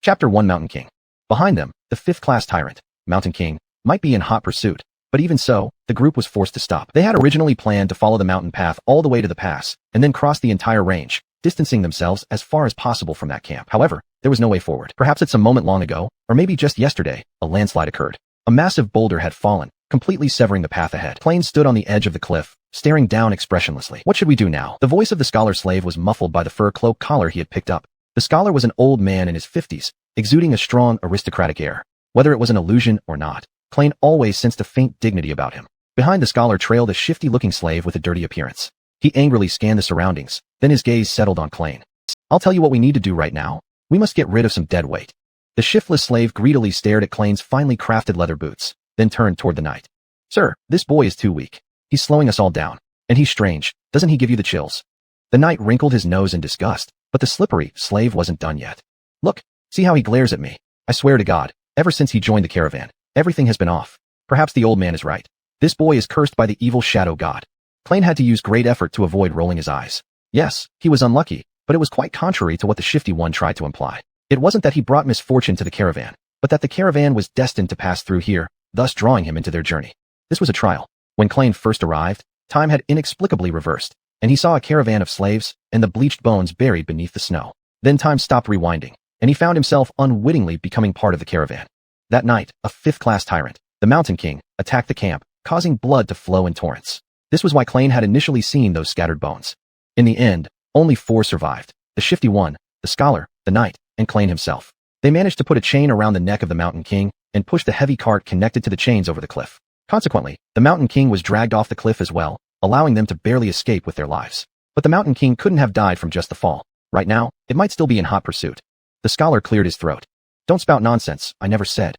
Chapter 1 Mountain King. Behind them, the fifth-class tyrant, Mountain King, might be in hot pursuit, but even so, the group was forced to stop. They had originally planned to follow the mountain path all the way to the pass, and then cross the entire range, distancing themselves as far as possible from that camp. However, there was no way forward. Perhaps at some moment long ago, or maybe just yesterday, a landslide occurred. A massive boulder had fallen, completely severing the path ahead. Plain stood on the edge of the cliff, staring down expressionlessly. What should we do now? The voice of the scholar slave was muffled by the fur cloak collar he had picked up. The scholar was an old man in his 50s, exuding a strong aristocratic air. Whether it was an illusion or not, Plain always sensed a faint dignity about him. Behind the scholar trailed a shifty-looking slave with a dirty appearance. He angrily scanned the surroundings, then his gaze settled on Plain. I'll tell you what we need to do right now. We must get rid of some dead weight. The shiftless slave greedily stared at Plain's finely crafted leather boots, then turned toward the knight. Sir, this boy is too weak. He's slowing us all down. And he's strange. Doesn't he give you the chills? The knight wrinkled his nose in disgust, but the slippery slave wasn't done yet. Look, see how he glares at me. I swear to God, ever since he joined the caravan, everything has been off. Perhaps the old man is right. This boy is cursed by the evil shadow god. Plain had to use great effort to avoid rolling his eyes. Yes, he was unlucky, but it was quite contrary to what the shifty one tried to imply. It wasn't that he brought misfortune to the caravan, but that the caravan was destined to pass through here, thus drawing him into their journey. This was a trial. When Plain first arrived, time had inexplicably reversed, and he saw a caravan of slaves and the bleached bones buried beneath the snow. Then time stopped rewinding, and he found himself unwittingly becoming part of the caravan. That night, a fifth-class tyrant, the Mountain King, attacked the camp, causing blood to flow in torrents. This was why Plain had initially seen those scattered bones. In the end, only 4 survived: the shifty one, the scholar, the knight, and Plain himself. They managed to put a chain around the neck of the Mountain King and push the heavy cart connected to the chains over the cliff. Consequently, the Mountain King was dragged off the cliff as well, allowing them to barely escape with their lives. But the Mountain King couldn't have died from just the fall. Right now, it might still be in hot pursuit. The scholar cleared his throat. Don't spout nonsense, I never said.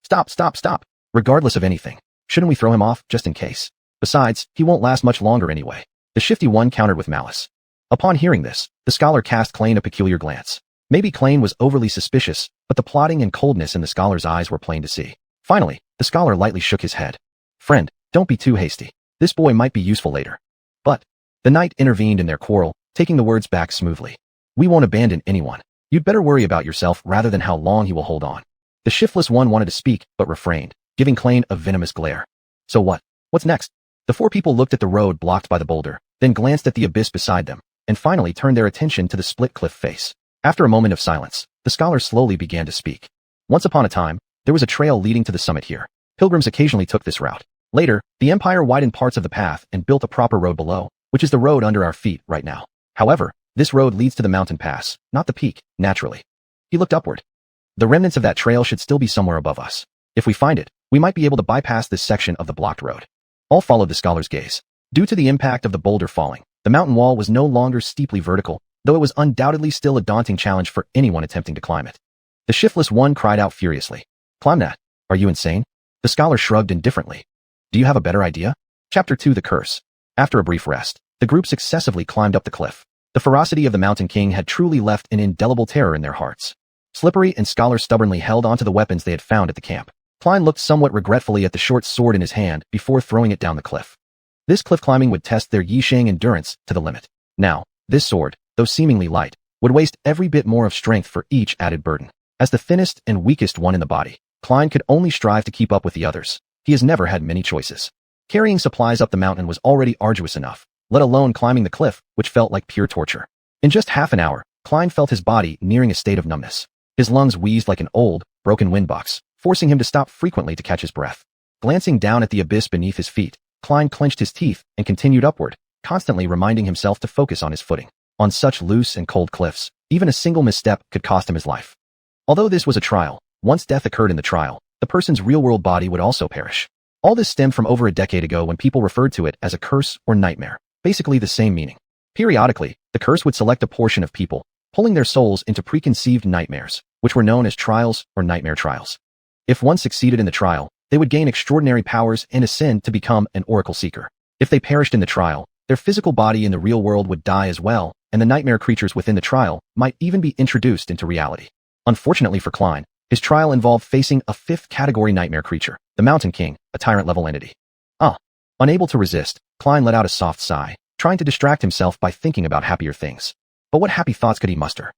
Stop, stop, stop. Regardless of anything, shouldn't we throw him off, just in case? Besides, he won't last much longer anyway. The shifty one countered with malice. Upon hearing this, the scholar cast Plain a peculiar glance. Maybe Plain was overly suspicious, but the plotting and coldness in the scholar's eyes were plain to see. Finally, the scholar lightly shook his head. Friend, don't be too hasty. This boy might be useful later. But the knight intervened in their quarrel, taking the words back smoothly. We won't abandon anyone. You'd better worry about yourself rather than how long he will hold on. The shiftless one wanted to speak, but refrained, giving Plain a venomous glare. So what? What's next? The 4 people looked at the road blocked by the boulder, then glanced at the abyss beside them, and finally turned their attention to the split cliff face. After a moment of silence, the scholar slowly began to speak. Once upon a time, there was a trail leading to the summit here. Pilgrims occasionally took this route. Later, the empire widened parts of the path and built a proper road below, which is the road under our feet right now. However, this road leads to the mountain pass, not the peak, naturally. He looked upward. The remnants of that trail should still be somewhere above us. If we find it, we might be able to bypass this section of the blocked road. All followed the scholar's gaze. Due to the impact of the boulder falling, the mountain wall was no longer steeply vertical, though it was undoubtedly still a daunting challenge for anyone attempting to climb it. The shiftless one cried out furiously. Climb that. Are you insane? The scholar shrugged indifferently. Do you have a better idea? Chapter 2 The Curse. After a brief rest, the group successively climbed up the cliff. The ferocity of the Mountain King had truly left an indelible terror in their hearts. Slippery and Scholar stubbornly held onto the weapons they had found at the camp. Klein looked somewhat regretfully at the short sword in his hand before throwing it down the cliff. This cliff climbing would test their Yisheng endurance to the limit. Now, this sword, though seemingly light, would waste every bit more of strength for each added burden. As the thinnest and weakest one in the body, Klein could only strive to keep up with the others. He has never had many choices. Carrying supplies up the mountain was already arduous enough, let alone climbing the cliff, which felt like pure torture. In just half an hour, Klein felt his body nearing a state of numbness. His lungs wheezed like an old, broken windbox, forcing him to stop frequently to catch his breath. Glancing down at the abyss beneath his feet, Klein clenched his teeth and continued upward, constantly reminding himself to focus on his footing. On such loose and cold cliffs, even a single misstep could cost him his life. Although this was a trial, once death occurred in the trial, the person's real-world body would also perish. All this stemmed from over a decade ago when people referred to it as a curse or nightmare, basically the same meaning. Periodically, the curse would select a portion of people, pulling their souls into preconceived nightmares, which were known as trials or nightmare trials. If one succeeded in the trial, they would gain extraordinary powers and ascend to become an oracle seeker. If they perished in the trial, their physical body in the real world would die as well, and the nightmare creatures within the trial might even be introduced into reality. Unfortunately for Klein, his trial involved facing a 5th category nightmare creature, the Mountain King, a tyrant-level entity. Unable to resist, Klein let out a soft sigh, trying to distract himself by thinking about happier things. But what happy thoughts could he muster?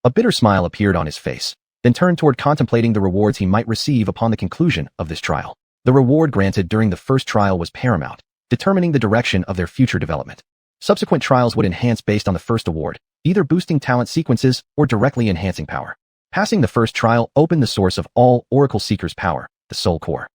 A bitter smile appeared on his face. then turned toward contemplating the rewards he might receive upon the conclusion of this trial. The reward granted during the first trial was paramount, determining the direction of their future development. Subsequent trials would enhance based on the first award, either boosting talent sequences or directly enhancing power. Passing the first trial opened the source of all Oracle Seekers' power, the Soul Core.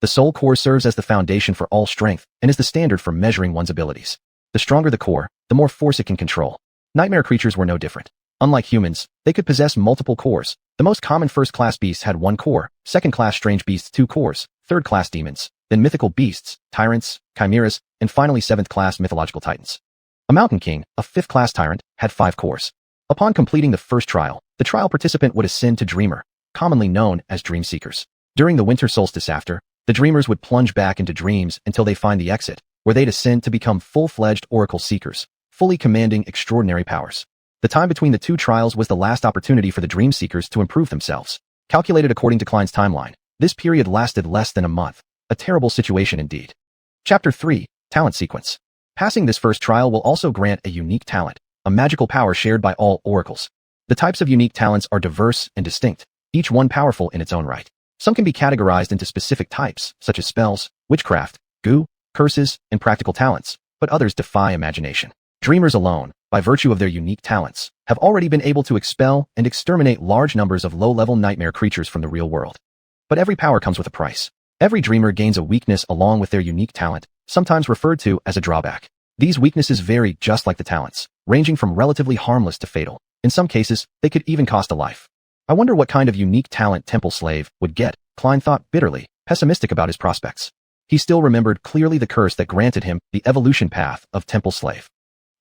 The Soul Core serves as the foundation for all strength and is the standard for measuring one's abilities. The stronger the core, the more force it can control. Nightmare creatures were no different. Unlike humans, they could possess multiple cores. The most common first-class beasts had one core, second-class strange beasts 2 cores, third-class demons, then mythical beasts, tyrants, chimeras, and finally 7th-class mythological titans. A Mountain King, a 5th-class tyrant, had 5 cores. Upon completing the first trial, the trial participant would ascend to Dreamer, commonly known as Dream Seekers. During the winter solstice after, the Dreamers would plunge back into dreams until they find the exit, where they'd ascend to become full-fledged Oracle Seekers, fully commanding extraordinary powers. The time between the 2 trials was the last opportunity for the Dream Seekers to improve themselves. Calculated according to Klein's timeline, this period lasted less than a month. A terrible situation indeed. Chapter 3, Talent Sequence. Passing this first trial will also grant a unique talent, a magical power shared by all oracles. The types of unique talents are diverse and distinct, each one powerful in its own right. Some can be categorized into specific types, such as spells, witchcraft, goo, curses, and practical talents, but others defy imagination. Dreamers alone, by virtue of their unique talents, have already been able to expel and exterminate large numbers of low-level nightmare creatures from the real world. But every power comes with a price. Every dreamer gains a weakness along with their unique talent, sometimes referred to as a drawback. These weaknesses vary just like the talents, ranging from relatively harmless to fatal. In some cases, they could even cost a life. I wonder what kind of unique talent Temple Slave would get, Klein thought bitterly, pessimistic about his prospects. He still remembered clearly the curse that granted him the evolution path of Temple Slave.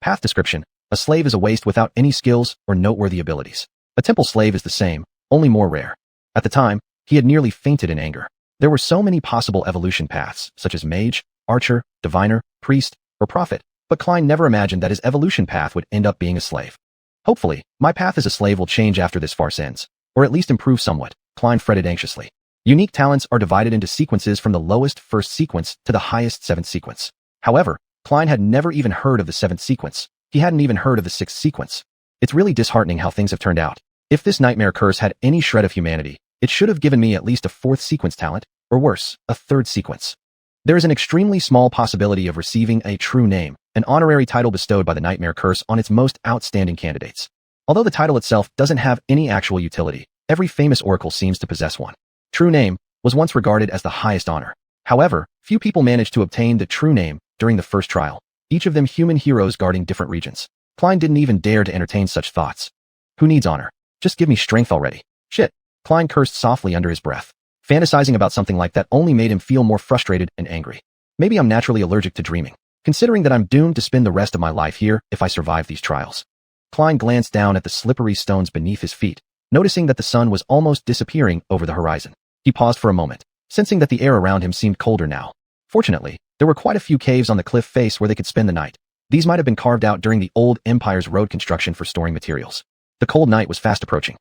Path description: a slave is a waste without any skills or noteworthy abilities. A temple slave is the same, only more rare. At the time, he had nearly fainted in anger. There were so many possible evolution paths, such as mage, archer, diviner, priest, or prophet, but Klein never imagined that his evolution path would end up being a slave. Hopefully, my path as a slave will change after this farce ends, or at least improve somewhat, Klein fretted anxiously. Unique talents are divided into sequences from the lowest first sequence to the highest 7th sequence. However, Klein had never even heard of the 7th sequence. He hadn't even heard of the 6th sequence. It's really disheartening how things have turned out. If this nightmare curse had any shred of humanity, it should have given me at least a 4th sequence talent, or worse, a 3rd sequence. There is an extremely small possibility of receiving a true name, an honorary title bestowed by the nightmare curse on its most outstanding candidates. Although the title itself doesn't have any actual utility, every famous oracle seems to possess one. True name was once regarded as the highest honor. However, few people managed to obtain the true name during the first trial, each of them human heroes guarding different regions. Klein didn't even dare to entertain such thoughts. Who needs honor? Just give me strength already. Shit. Klein cursed softly under his breath. Fantasizing about something like that only made him feel more frustrated and angry. Maybe I'm naturally allergic to dreaming, considering that I'm doomed to spend the rest of my life here if I survive these trials. Klein glanced down at the slippery stones beneath his feet, noticing that the sun was almost disappearing over the horizon. He paused for a moment, sensing that the air around him seemed colder now. Fortunately, there were quite a few caves on the cliff face where they could spend the night. These might have been carved out during the old Empire's road construction for storing materials. The cold night was fast approaching.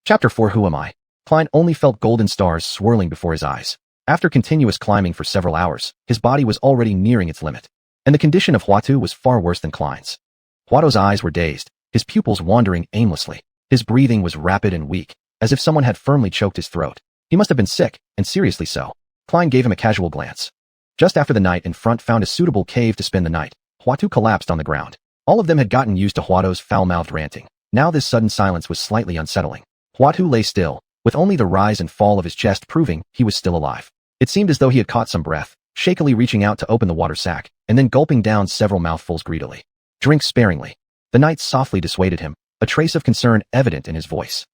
Chapter 4 Who Am I? Klein only felt golden stars swirling before his eyes. After continuous climbing for several hours, his body was already nearing its limit. And the condition of Huatu was far worse than Klein's. Huato's eyes were dazed, his pupils wandering aimlessly. His breathing was rapid and weak, as if someone had firmly choked his throat. He must have been sick, and seriously so. Klein gave him a casual glance. Just after the knight in front found a suitable cave to spend the night, Huatu collapsed on the ground. All of them had gotten used to Huato's foul-mouthed ranting. Now this sudden silence was slightly unsettling. Huatu lay still, with only the rise and fall of his chest proving he was still alive. It seemed as though he had caught some breath, shakily reaching out to open the water sack, and then gulping down several mouthfuls greedily. Drink sparingly. The knight softly dissuaded him, a trace of concern evident in his voice.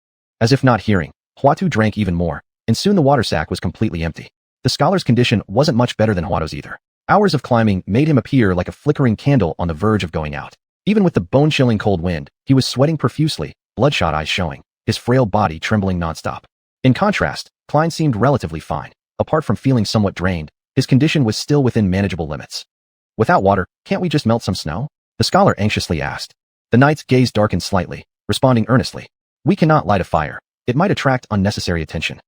As if not hearing, Huatu drank even more, and soon the water sack was completely empty. The scholar's condition wasn't much better than Huato's either. Hours of climbing made him appear like a flickering candle on the verge of going out. Even with the bone-chilling cold wind, he was sweating profusely, bloodshot eyes showing, his frail body trembling nonstop. In contrast, Klein seemed relatively fine. Apart from feeling somewhat drained, his condition was still within manageable limits. Without water, can't we just melt some snow? The scholar anxiously asked. The knight's gaze darkened slightly, responding earnestly. We cannot light a fire. It might attract unnecessary attention.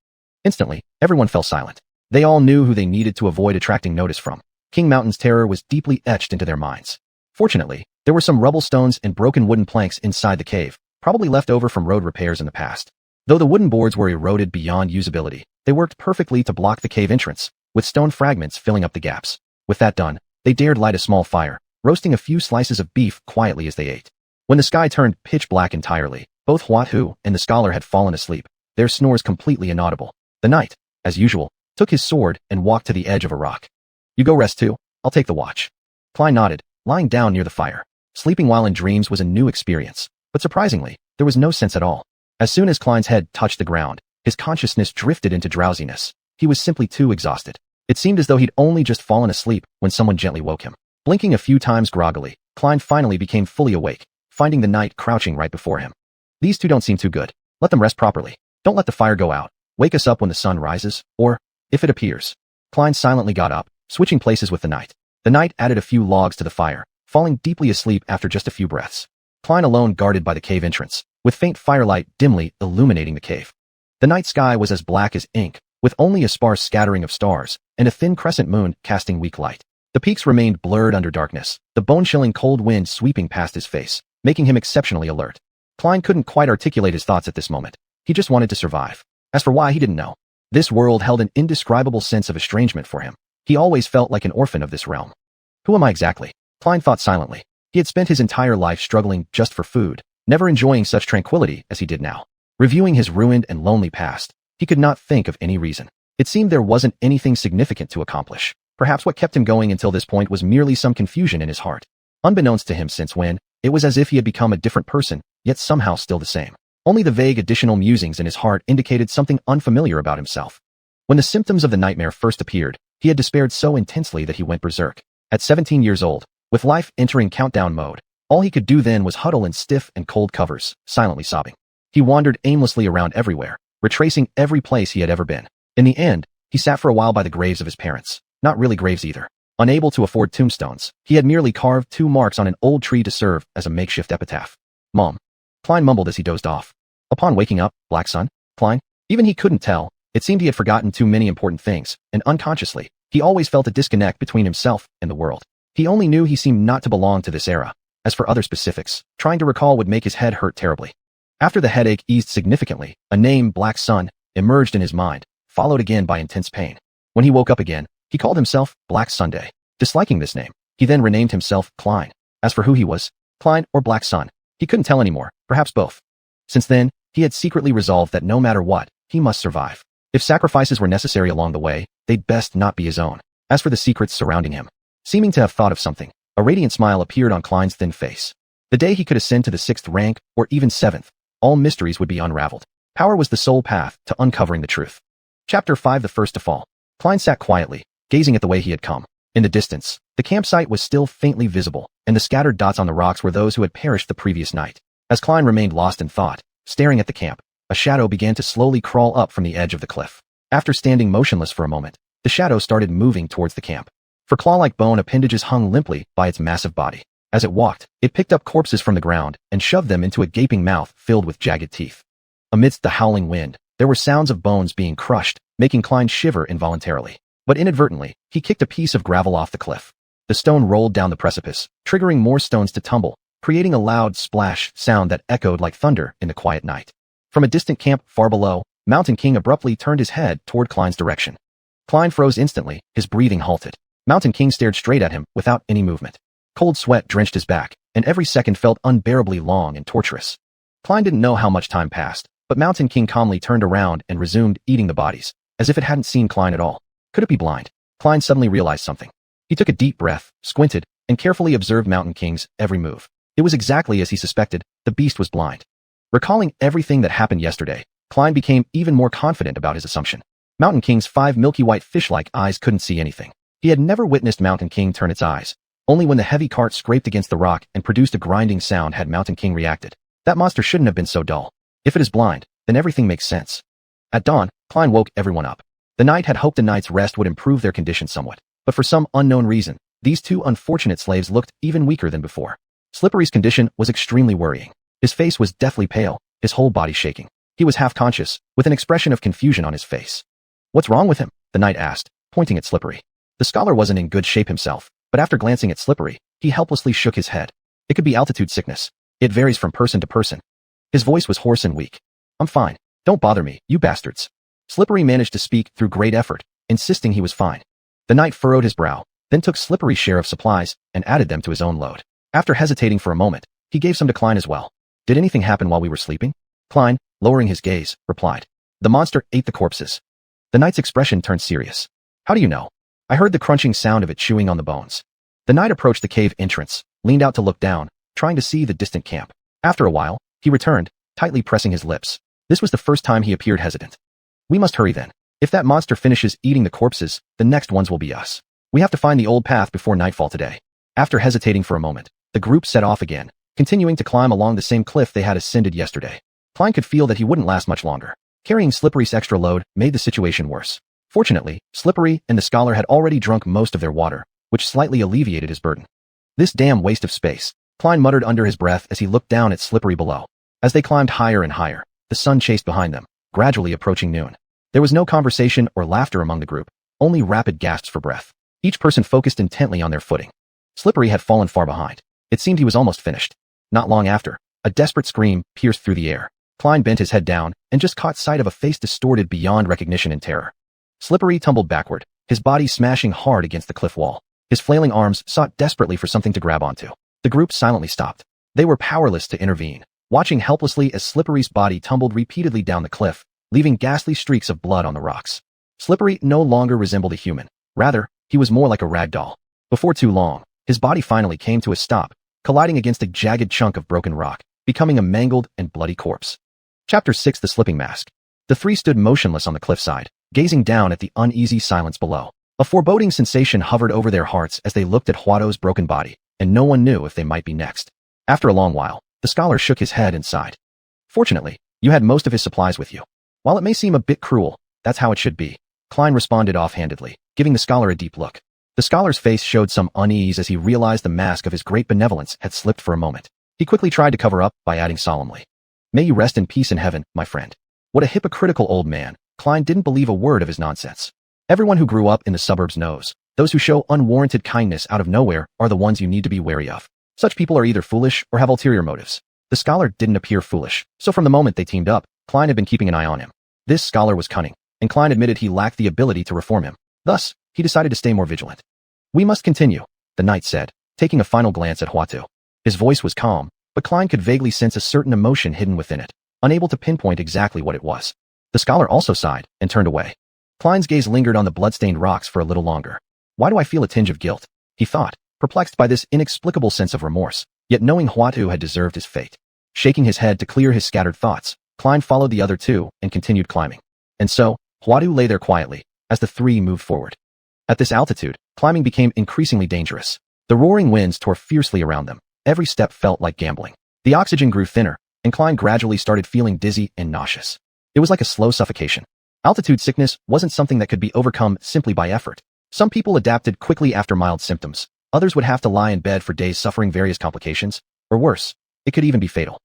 Instantly, everyone fell silent. They all knew who they needed to avoid attracting notice from. King Mountain's terror was deeply etched into their minds. Fortunately, there were some rubble stones and broken wooden planks inside the cave, probably left over from road repairs in the past. Though the wooden boards were eroded beyond usability, they worked perfectly to block the cave entrance, with stone fragments filling up the gaps. With that done, they dared light a small fire, roasting a few slices of beef quietly as they ate. When the sky turned pitch black entirely, both Xuanhuan and the scholar had fallen asleep, their snores completely inaudible. The knight, as usual, took his sword and walked to the edge of a rock. "You go rest too, I'll take the watch." Klein nodded, lying down near the fire. Sleeping while in dreams was a new experience, but surprisingly, there was no sense at all. As soon as Klein's head touched the ground, his consciousness drifted into drowsiness. He was simply too exhausted. It seemed as though he'd only just fallen asleep when someone gently woke him. Blinking a few times groggily, Klein finally became fully awake, finding the knight crouching right before him. "These two don't seem too good. Let them rest properly. Don't let the fire go out. Wake us up when the sun rises, or if it appears." Klein silently got up, switching places with the knight. The knight added a few logs to the fire, falling deeply asleep after just a few breaths. Klein alone guarded by the cave entrance, with faint firelight dimly illuminating the cave. The night sky was as black as ink, with only a sparse scattering of stars, and a thin crescent moon casting weak light. The peaks remained blurred under darkness, the bone-chilling cold wind sweeping past his face, making him exceptionally alert. Klein couldn't quite articulate his thoughts at this moment. He just wanted to survive. As for why, he didn't know. This world held an indescribable sense of estrangement for him. He always felt like an orphan of this realm. Who am I exactly? Klein thought silently. He had spent his entire life struggling just for food, never enjoying such tranquility as he did now. Reviewing his ruined and lonely past, he could not think of any reason. It seemed there wasn't anything significant to accomplish. Perhaps what kept him going until this point was merely some confusion in his heart. Unbeknownst to him since when, it was as if he had become a different person, yet somehow still the same. Only the vague additional musings in his heart indicated something unfamiliar about himself. When the symptoms of the nightmare first appeared, he had despaired so intensely that he went berserk. At 17 years old, with life entering countdown mode, all he could do then was huddle in stiff and cold covers, silently sobbing. He wandered aimlessly around everywhere, retracing every place he had ever been. In the end, he sat for a while by the graves of his parents. Not really graves either. Unable to afford tombstones, he had merely carved 2 marks on an old tree to serve as a makeshift epitaph. "Mom." Klein mumbled as he dozed off. Upon waking up, "Black son?" Klein? Even he couldn't tell. It seemed he had forgotten too many important things, and unconsciously, he always felt a disconnect between himself and the world. He only knew he seemed not to belong to this era. As for other specifics, trying to recall would make his head hurt terribly. After the headache eased significantly, a name, Black Sun, emerged in his mind, followed again by intense pain. When he woke up again, he called himself Black Sunday. Disliking this name, he then renamed himself Klein. As for who he was, Klein or Black Sun, he couldn't tell anymore, perhaps both. Since then, he had secretly resolved that no matter what, he must survive. If sacrifices were necessary along the way, they'd best not be his own. As for the secrets surrounding him, seeming to have thought of something, a radiant smile appeared on Klein's thin face. The day he could ascend to the 6th rank, or even 7th, all mysteries would be unraveled. Power was the sole path to uncovering the truth. Chapter 5: The First to Fall. Klein sat quietly, gazing at the way he had come. In the distance, the campsite was still faintly visible, and the scattered dots on the rocks were those who had perished the previous night. As Klein remained lost in thought, staring at the camp, a shadow began to slowly crawl up from the edge of the cliff. After standing motionless for a moment, the shadow started moving towards the camp. For claw-like bone appendages hung limply by its massive body. As it walked, it picked up corpses from the ground and shoved them into a gaping mouth filled with jagged teeth. Amidst the howling wind, there were sounds of bones being crushed, making Klein shiver involuntarily. But inadvertently, he kicked a piece of gravel off the cliff. The stone rolled down the precipice, triggering more stones to tumble, creating a loud splash sound that echoed like thunder in the quiet night. From a distant camp far below, Mountain King abruptly turned his head toward Klein's direction. Klein froze instantly, his breathing halted. Mountain King stared straight at him without any movement. Cold sweat drenched his back, and every second felt unbearably long and torturous. Klein didn't know how much time passed, but Mountain King calmly turned around and resumed eating the bodies, as if it hadn't seen Klein at all. Could it be blind? Klein suddenly realized something. He took a deep breath, squinted, and carefully observed Mountain King's every move. It was exactly as he suspected, the beast was blind. Recalling everything that happened yesterday, Klein became even more confident about his assumption. Mountain King's 5 milky white fish-like eyes couldn't see anything. He had never witnessed Mountain King turn its eyes. Only when the heavy cart scraped against the rock and produced a grinding sound had Mountain King reacted. That monster shouldn't have been so dull. If it is blind, then everything makes sense. At dawn, Klein woke everyone up. The knight had hoped the night's rest would improve their condition somewhat, but for some unknown reason, these 2 unfortunate slaves looked even weaker than before. Slippery's condition was extremely worrying. His face was deathly pale, his whole body shaking. He was half conscious, with an expression of confusion on his face. "What's wrong with him?" the knight asked, pointing at Slippery. The scholar wasn't in good shape himself, but after glancing at Slippery, he helplessly shook his head. It could be altitude sickness. It varies from person to person. His voice was hoarse and weak. "I'm fine. Don't bother me, you bastards. Slippery managed to speak through great effort, insisting he was fine. The knight furrowed his brow, then took Slippery's share of supplies and added them to his own load. After hesitating for a moment, he gave some to Klein as well. Did anything happen while we were sleeping? Klein, lowering his gaze, replied. The monster ate the corpses. The knight's expression turned serious. How do you know? I heard the crunching sound of it chewing on the bones. The knight approached the cave entrance, leaned out to look down, trying to see the distant camp. After a while, he returned, tightly pressing his lips. This was the first time he appeared hesitant. We must hurry then. If that monster finishes eating the corpses, the next ones will be us. We have to find the old path before nightfall today. After hesitating for a moment, the group set off again, continuing to climb along the same cliff they had ascended yesterday. Klein could feel that he wouldn't last much longer. Carrying Slippery's extra load made the situation worse. Fortunately, Slippery and the scholar had already drunk most of their water, which slightly alleviated his burden. This damn waste of space, Klein muttered under his breath as he looked down at Slippery below. As they climbed higher and higher, the sun chased behind them, gradually approaching noon. There was no conversation or laughter among the group, only rapid gasps for breath. Each person focused intently on their footing. Slippery had fallen far behind. It seemed he was almost finished. Not long after, a desperate scream pierced through the air. Klein bent his head down and just caught sight of a face distorted beyond recognition in terror. Slippery tumbled backward, his body smashing hard against the cliff wall. His flailing arms sought desperately for something to grab onto. The group silently stopped. They were powerless to intervene, watching helplessly as Slippery's body tumbled repeatedly down the cliff, leaving ghastly streaks of blood on the rocks. Slippery no longer resembled a human. Rather, he was more like a rag doll. Before too long, his body finally came to a stop, colliding against a jagged chunk of broken rock, becoming a mangled and bloody corpse. Chapter 6: The Slipping Mask. The three stood motionless on the cliffside, gazing down at the uneasy silence below. A foreboding sensation hovered over their hearts as they looked at Huato's broken body, and no one knew if they might be next. After a long while, the scholar shook his head and sighed. Fortunately, you had most of his supplies with you. While it may seem a bit cruel, that's how it should be. Klein responded offhandedly, giving the scholar a deep look. The scholar's face showed some unease as he realized the mask of his great benevolence had slipped for a moment. He quickly tried to cover up by adding solemnly, "May you rest in peace in heaven, my friend." What a hypocritical old man. Klein didn't believe a word of his nonsense. Everyone who grew up in the suburbs knows, those who show unwarranted kindness out of nowhere are the ones you need to be wary of. Such people are either foolish or have ulterior motives. The scholar didn't appear foolish, so from the moment they teamed up, Klein had been keeping an eye on him. This scholar was cunning, and Klein admitted he lacked the ability to reform him. Thus, he decided to stay more vigilant. "We must continue," the knight said, taking a final glance at Huatu. His voice was calm, but Klein could vaguely sense a certain emotion hidden within it, unable to pinpoint exactly what it was. The scholar also sighed and turned away. Klein's gaze lingered on the bloodstained rocks for a little longer. Why do I feel a tinge of guilt? He thought, perplexed by this inexplicable sense of remorse, yet knowing Huatu had deserved his fate. Shaking his head to clear his scattered thoughts, Klein followed the other two and continued climbing. And so, Huatu lay there quietly, as the three moved forward. At this altitude, climbing became increasingly dangerous. The roaring winds tore fiercely around them. Every step felt like gambling. The oxygen grew thinner, and Klein gradually started feeling dizzy and nauseous. It was like a slow suffocation. Altitude sickness wasn't something that could be overcome simply by effort. Some people adapted quickly after mild symptoms. Others would have to lie in bed for days suffering various complications, or worse, it could even be fatal.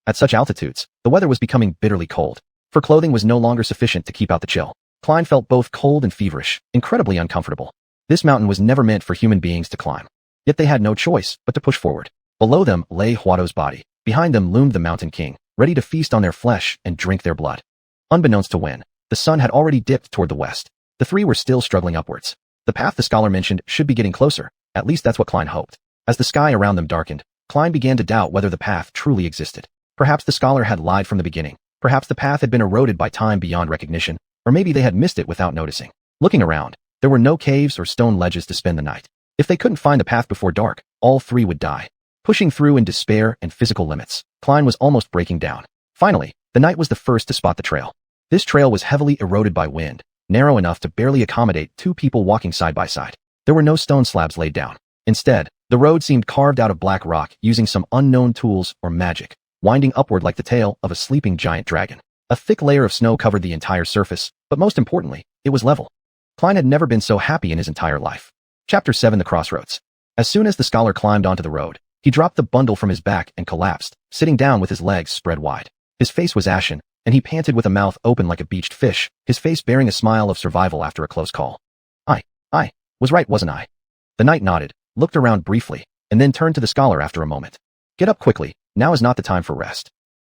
At such altitudes, the weather was becoming bitterly cold. For clothing was no longer sufficient to keep out the chill. Klein felt both cold and feverish, incredibly uncomfortable. This mountain was never meant for human beings to climb. Yet they had no choice but to push forward. Below them lay Huato's body. Behind them loomed the Mountain King, ready to feast on their flesh and drink their blood. Unbeknownst to Wen, the sun had already dipped toward the west. The three were still struggling upwards. The path the scholar mentioned should be getting closer, at least that's what Klein hoped. As the sky around them darkened, Klein began to doubt whether the path truly existed. Perhaps the scholar had lied from the beginning. Perhaps the path had been eroded by time beyond recognition, or maybe they had missed it without noticing. Looking around, there were no caves or stone ledges to spend the night. If they couldn't find the path before dark, all three would die. Pushing through in despair and physical limits, Klein was almost breaking down. Finally, the knight was the first to spot the trail. This trail was heavily eroded by wind, narrow enough to barely accommodate two people walking side by side. There were no stone slabs laid down. Instead, the road seemed carved out of black rock using some unknown tools or magic, winding upward like the tail of a sleeping giant dragon. A thick layer of snow covered the entire surface, but most importantly, it was level. Klein had never been so happy in his entire life. Chapter 7: The Crossroads. As soon as the scholar climbed onto the road, he dropped the bundle from his back and collapsed, sitting down with his legs spread wide. His face was ashen, and he panted with a mouth open like a beached fish, his face bearing a smile of survival after a close call. I was right, wasn't I?" The knight nodded, looked around briefly, and then turned to the scholar after a moment. "Get up quickly, now is not the time for rest."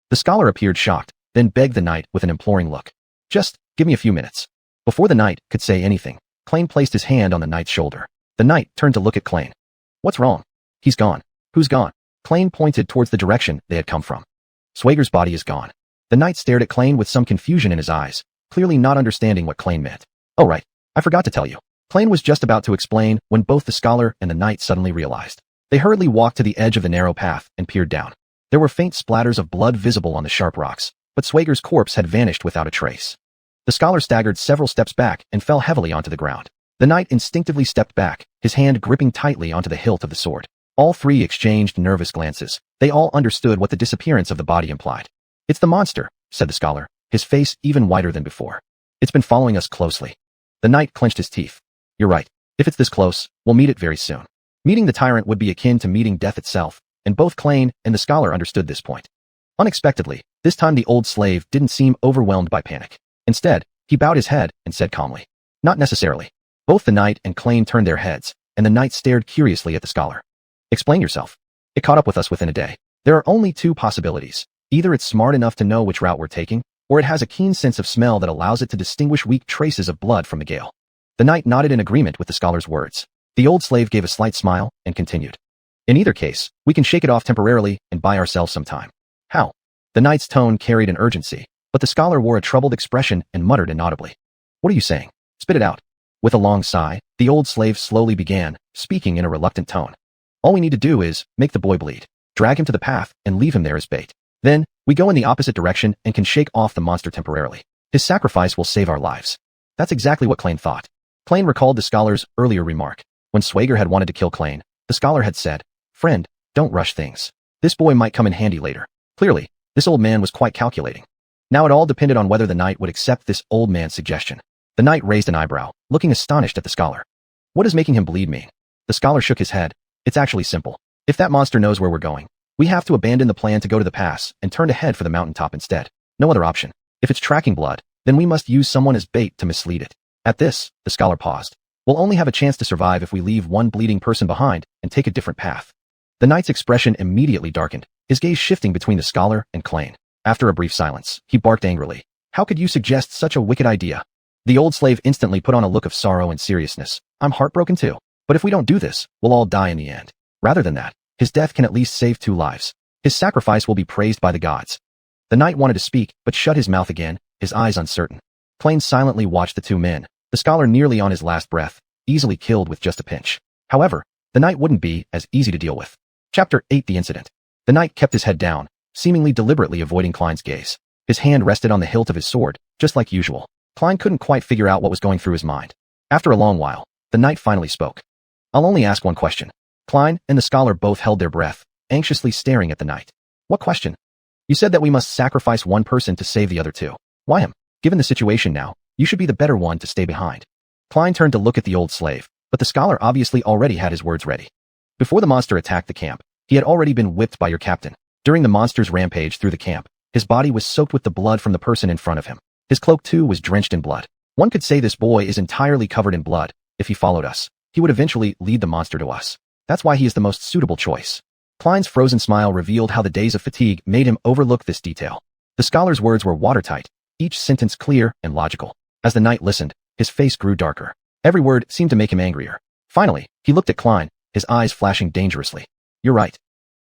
The scholar appeared shocked, then begged the knight with an imploring look. Just give me a few minutes. Before the knight could say anything, Klain placed his hand on the knight's shoulder. The knight turned to look at Klain. What's wrong? He's gone. Who's gone? Klain pointed towards the direction they had come from. Swager's body is gone. The knight stared at Klain with some confusion in his eyes, clearly not understanding what Klain meant. Oh right, I forgot to tell you. Klain was just about to explain when both the scholar and the knight suddenly realized. They hurriedly walked to the edge of the narrow path and peered down. There were faint splatters of blood visible on the sharp rocks, but Swager's corpse had vanished without a trace. The scholar staggered several steps back and fell heavily onto the ground. The knight instinctively stepped back, his hand gripping tightly onto the hilt of the sword. All three exchanged nervous glances. They all understood what the disappearance of the body implied. It's the monster, said the scholar, his face even whiter than before. It's been following us closely. The knight clenched his teeth. You're right. If it's this close, we'll meet it very soon. Meeting the tyrant would be akin to meeting death itself, and both Klain and the scholar understood this point. Unexpectedly, this time the old slave didn't seem overwhelmed by panic. Instead, he bowed his head and said calmly, not necessarily. Both the knight and Klain turned their heads, and the knight stared curiously at the scholar. Explain yourself. It caught up with us within a day. There are only two possibilities. Either it's smart enough to know which route we're taking, or it has a keen sense of smell that allows it to distinguish weak traces of blood from the gale. The knight nodded in agreement with the scholar's words. The old slave gave a slight smile and continued. In either case, we can shake it off temporarily and buy ourselves some time. How? The knight's tone carried an urgency, but the scholar wore a troubled expression and muttered inaudibly. What are you saying? Spit it out. With a long sigh, the old slave slowly began, speaking in a reluctant tone. All we need to do is make the boy bleed, drag him to the path, and leave him there as bait. Then, we go in the opposite direction and can shake off the monster temporarily. His sacrifice will save our lives. That's exactly what Klain thought. Klain recalled the scholar's earlier remark. When Swager had wanted to kill Klain, the scholar had said, Friend, don't rush things. This boy might come in handy later. Clearly, this old man was quite calculating. Now it all depended on whether the knight would accept this old man's suggestion. The knight raised an eyebrow, looking astonished at the scholar. What does making him bleed mean? The scholar shook his head. It's actually simple. If that monster knows where we're going, we have to abandon the plan to go to the pass and turn to head for the mountaintop instead. No other option. If it's tracking blood, then we must use someone as bait to mislead it. At this, the scholar paused. We'll only have a chance to survive if we leave one bleeding person behind and take a different path. The knight's expression immediately darkened, his gaze shifting between the scholar and Klain. After a brief silence, he barked angrily. How could you suggest such a wicked idea? The old slave instantly put on a look of sorrow and seriousness. I'm heartbroken too. But if we don't do this, we'll all die in the end. Rather than that, his death can at least save 2 lives. His sacrifice will be praised by the gods. The knight wanted to speak, but shut his mouth again, his eyes uncertain. Klain silently watched the 2 men, the scholar nearly on his last breath, easily killed with just a pinch. However, the knight wouldn't be as easy to deal with. Chapter 8 The Incident. The knight kept his head down, seemingly deliberately avoiding Klain's gaze. His hand rested on the hilt of his sword, just like usual. Klain couldn't quite figure out what was going through his mind. After a long while, the knight finally spoke. I'll only ask one question. Klain and the scholar both held their breath, anxiously staring at the knight. What question? You said that we must sacrifice one person to save the other 2. Why him? Given the situation now, you should be the better one to stay behind. Klain turned to look at the old slave, but the scholar obviously already had his words ready. Before the monster attacked the camp, he had already been whipped by your captain. During the monster's rampage through the camp, his body was soaked with the blood from the person in front of him. His cloak too was drenched in blood. One could say this boy is entirely covered in blood. If he followed us, he would eventually lead the monster to us. That's why he is the most suitable choice. Klain's frozen smile revealed how the days of fatigue made him overlook this detail. The scholar's words were watertight, each sentence clear and logical. As the knight listened, his face grew darker. Every word seemed to make him angrier. Finally, he looked at Klain, his eyes flashing dangerously. You're right.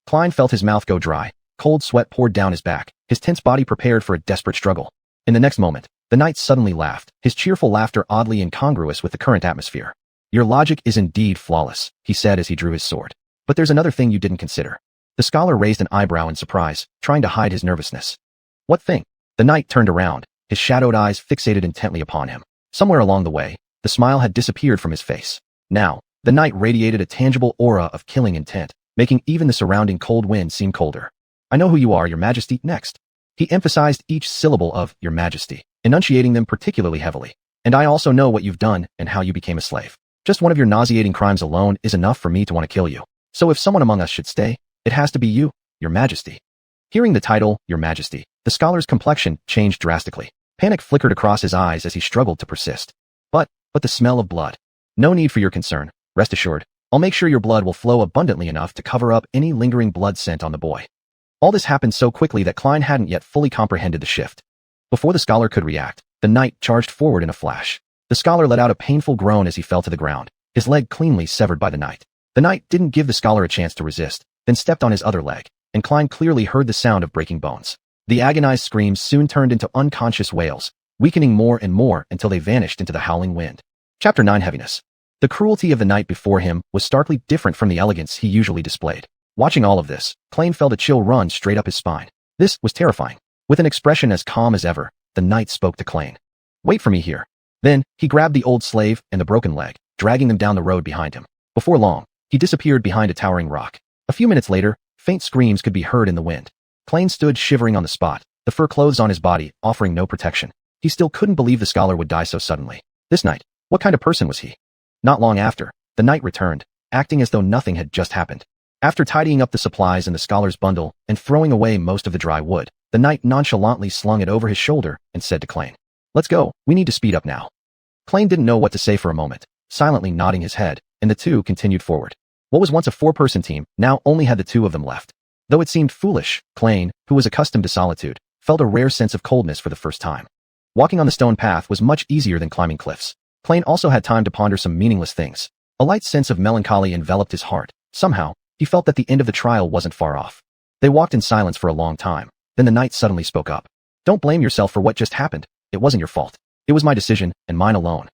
Klain felt his mouth go dry. Cold sweat poured down his back, his tense body prepared for a desperate struggle. In the next moment, the knight suddenly laughed, his cheerful laughter oddly incongruous with the current atmosphere. Your logic is indeed flawless, he said as he drew his sword. But there's another thing you didn't consider. The scholar raised an eyebrow in surprise, trying to hide his nervousness. What thing? The knight turned around, his shadowed eyes fixated intently upon him. Somewhere along the way, the smile had disappeared from his face. Now, the knight radiated a tangible aura of killing intent, making even the surrounding cold wind seem colder. I know who you are, your majesty. Next. He emphasized each syllable of your majesty, enunciating them particularly heavily. And I also know what you've done and how you became a slave. Just one of your nauseating crimes alone is enough for me to want to kill you. So if someone among us should stay, it has to be you, your majesty. Hearing the title, your majesty, the scholar's complexion changed drastically. Panic flickered across his eyes as he struggled to persist. But the smell of blood. No need for your concern. Rest assured, I'll make sure your blood will flow abundantly enough to cover up any lingering blood scent on the boy. All this happened so quickly that Klein hadn't yet fully comprehended the shift. Before the scholar could react, the knight charged forward in a flash. The scholar let out a painful groan as he fell to the ground, his leg cleanly severed by the knight. The knight didn't give the scholar a chance to resist, then stepped on his other leg, and Klein clearly heard the sound of breaking bones. The agonized screams soon turned into unconscious wails, weakening more and more until they vanished into the howling wind. Chapter 9 Heaviness. The cruelty of the knight before him was starkly different from the elegance he usually displayed. Watching all of this, Klein felt a chill run straight up his spine. This was terrifying. With an expression as calm as ever, the knight spoke to Klein. "Wait for me here." Then, he grabbed the old slave and the broken leg, dragging them down the road behind him. Before long, he disappeared behind a towering rock. A few minutes later, faint screams could be heard in the wind. Klein stood shivering on the spot, the fur clothes on his body offering no protection. He still couldn't believe the scholar would die so suddenly. This knight, what kind of person was he? Not long after, the knight returned, acting as though nothing had just happened. After tidying up the supplies in the scholar's bundle and throwing away most of the dry wood, the knight nonchalantly slung it over his shoulder and said to Klein, "Let's go, we need to speed up now." Klein didn't know what to say for a moment, silently nodding his head, and the two continued forward. What was once a four-person team now only had the two of them left. Though it seemed foolish, Klein, who was accustomed to solitude, felt a rare sense of coldness for the first time. Walking on the stone path was much easier than climbing cliffs. Klein also had time to ponder some meaningless things. A light sense of melancholy enveloped his heart. Somehow, he felt that the end of the trial wasn't far off. They walked in silence for a long time. Then the knight suddenly spoke up. "Don't blame yourself for what just happened. It wasn't your fault. It was my decision, and mine alone."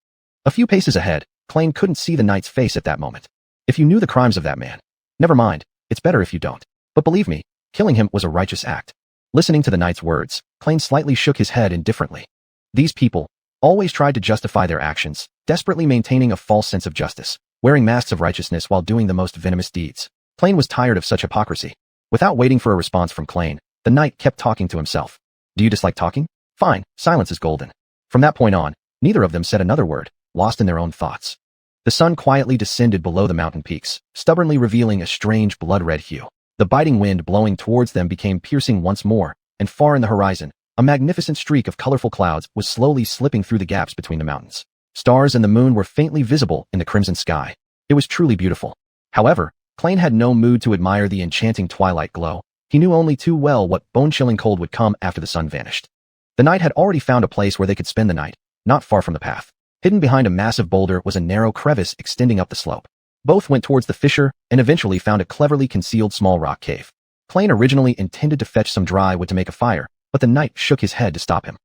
A few paces ahead, Klein couldn't see the knight's face at that moment. "If you knew the crimes of that man, never mind, it's better if you don't. But believe me, killing him was a righteous act." Listening to the knight's words, Klein slightly shook his head indifferently. These people always tried to justify their actions, desperately maintaining a false sense of justice, wearing masks of righteousness while doing the most venomous deeds. Klein was tired of such hypocrisy. Without waiting for a response from Klein, the knight kept talking to himself. "Do you dislike talking? Fine, silence is golden." From that point on, neither of them said another word, lost in their own thoughts. The sun quietly descended below the mountain peaks, stubbornly revealing a strange blood-red hue. The biting wind blowing towards them became piercing once more, and far in the horizon, a magnificent streak of colorful clouds was slowly slipping through the gaps between the mountains. Stars and the moon were faintly visible in the crimson sky. It was truly beautiful. However, Klein had no mood to admire the enchanting twilight glow. He knew only too well what bone-chilling cold would come after the sun vanished. The knight had already found a place where they could spend the night, not far from the path. Hidden behind a massive boulder was a narrow crevice extending up the slope. Both went towards the fissure and eventually found a cleverly concealed small rock cave. Klein originally intended to fetch some dry wood to make a fire, but the knight shook his head to stop him.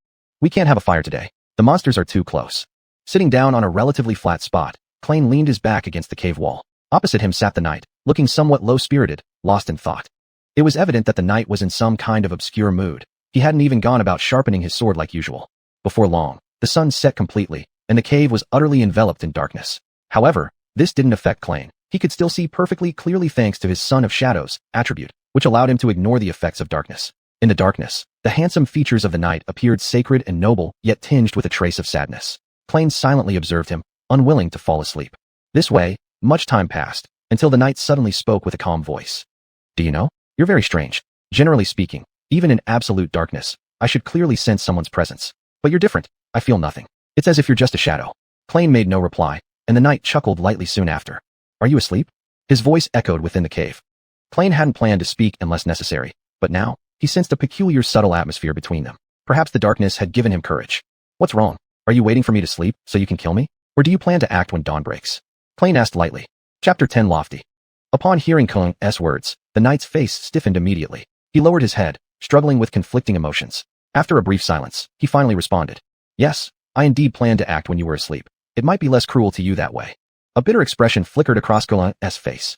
"We can't have a fire today. The monsters are too close." Sitting down on a relatively flat spot, Klein leaned his back against the cave wall. Opposite him sat the knight, looking somewhat low-spirited, lost in thought. It was evident that the knight was in some kind of obscure mood. He hadn't even gone about sharpening his sword like usual. Before long, the sun set completely, and the cave was utterly enveloped in darkness. However, this didn't affect Klein. He could still see perfectly clearly thanks to his Son of Shadows attribute, which allowed him to ignore the effects of darkness. In the darkness, the handsome features of the knight appeared sacred and noble, yet tinged with a trace of sadness. Klein silently observed him, unwilling to fall asleep. This way, much time passed, until the knight suddenly spoke with a calm voice. "Do you know? You're very strange. Generally speaking, even in absolute darkness, I should clearly sense someone's presence. But you're different. I feel nothing. It's as if you're just a shadow." Klein made no reply, and the knight chuckled lightly soon after. "Are you asleep?" His voice echoed within the cave. Klein hadn't planned to speak unless necessary, but now, he sensed a peculiar subtle atmosphere between them. Perhaps the darkness had given him courage. "What's wrong? Are you waiting for me to sleep, so you can kill me? Or do you plan to act when dawn breaks?" Klein asked lightly. Chapter 10 Lofty. Upon hearing Klein's words, the knight's face stiffened immediately. He lowered his head, struggling with conflicting emotions. After a brief silence, he finally responded. "Yes, I indeed planned to act when you were asleep. It might be less cruel to you that way." A bitter expression flickered across Klein's face.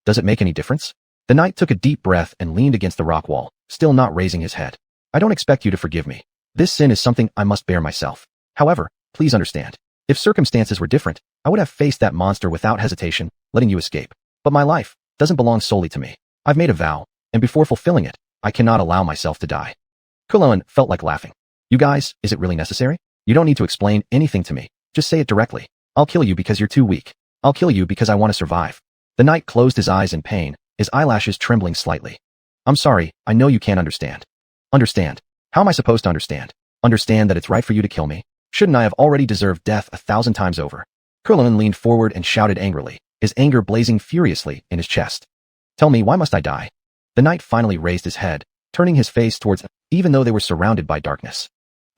"Does it make any difference?" The knight took a deep breath and leaned against the rock wall, still not raising his head. "I don't expect you to forgive me. This sin is something I must bear myself. However, please understand. If circumstances were different, I would have faced that monster without hesitation, letting you escape. But my life doesn't belong solely to me. I've made a vow, and before fulfilling it, I cannot allow myself to die." Kuloan felt like laughing. "You guys, is it really necessary? You don't need to explain anything to me. Just say it directly. I'll kill you because you're too weak. I'll kill you because I want to survive." The knight closed his eyes in pain, his eyelashes trembling slightly. "I'm sorry, I know you can't understand." "Understand? How am I supposed to understand? Understand that it's right for you to kill me? Shouldn't I have already deserved death 1,000 times over?" Kuloan leaned forward and shouted angrily, his anger blazing furiously in his chest. "Tell me, why must I die? The knight finally raised his head, turning his face towards him, even though they were surrounded by darkness.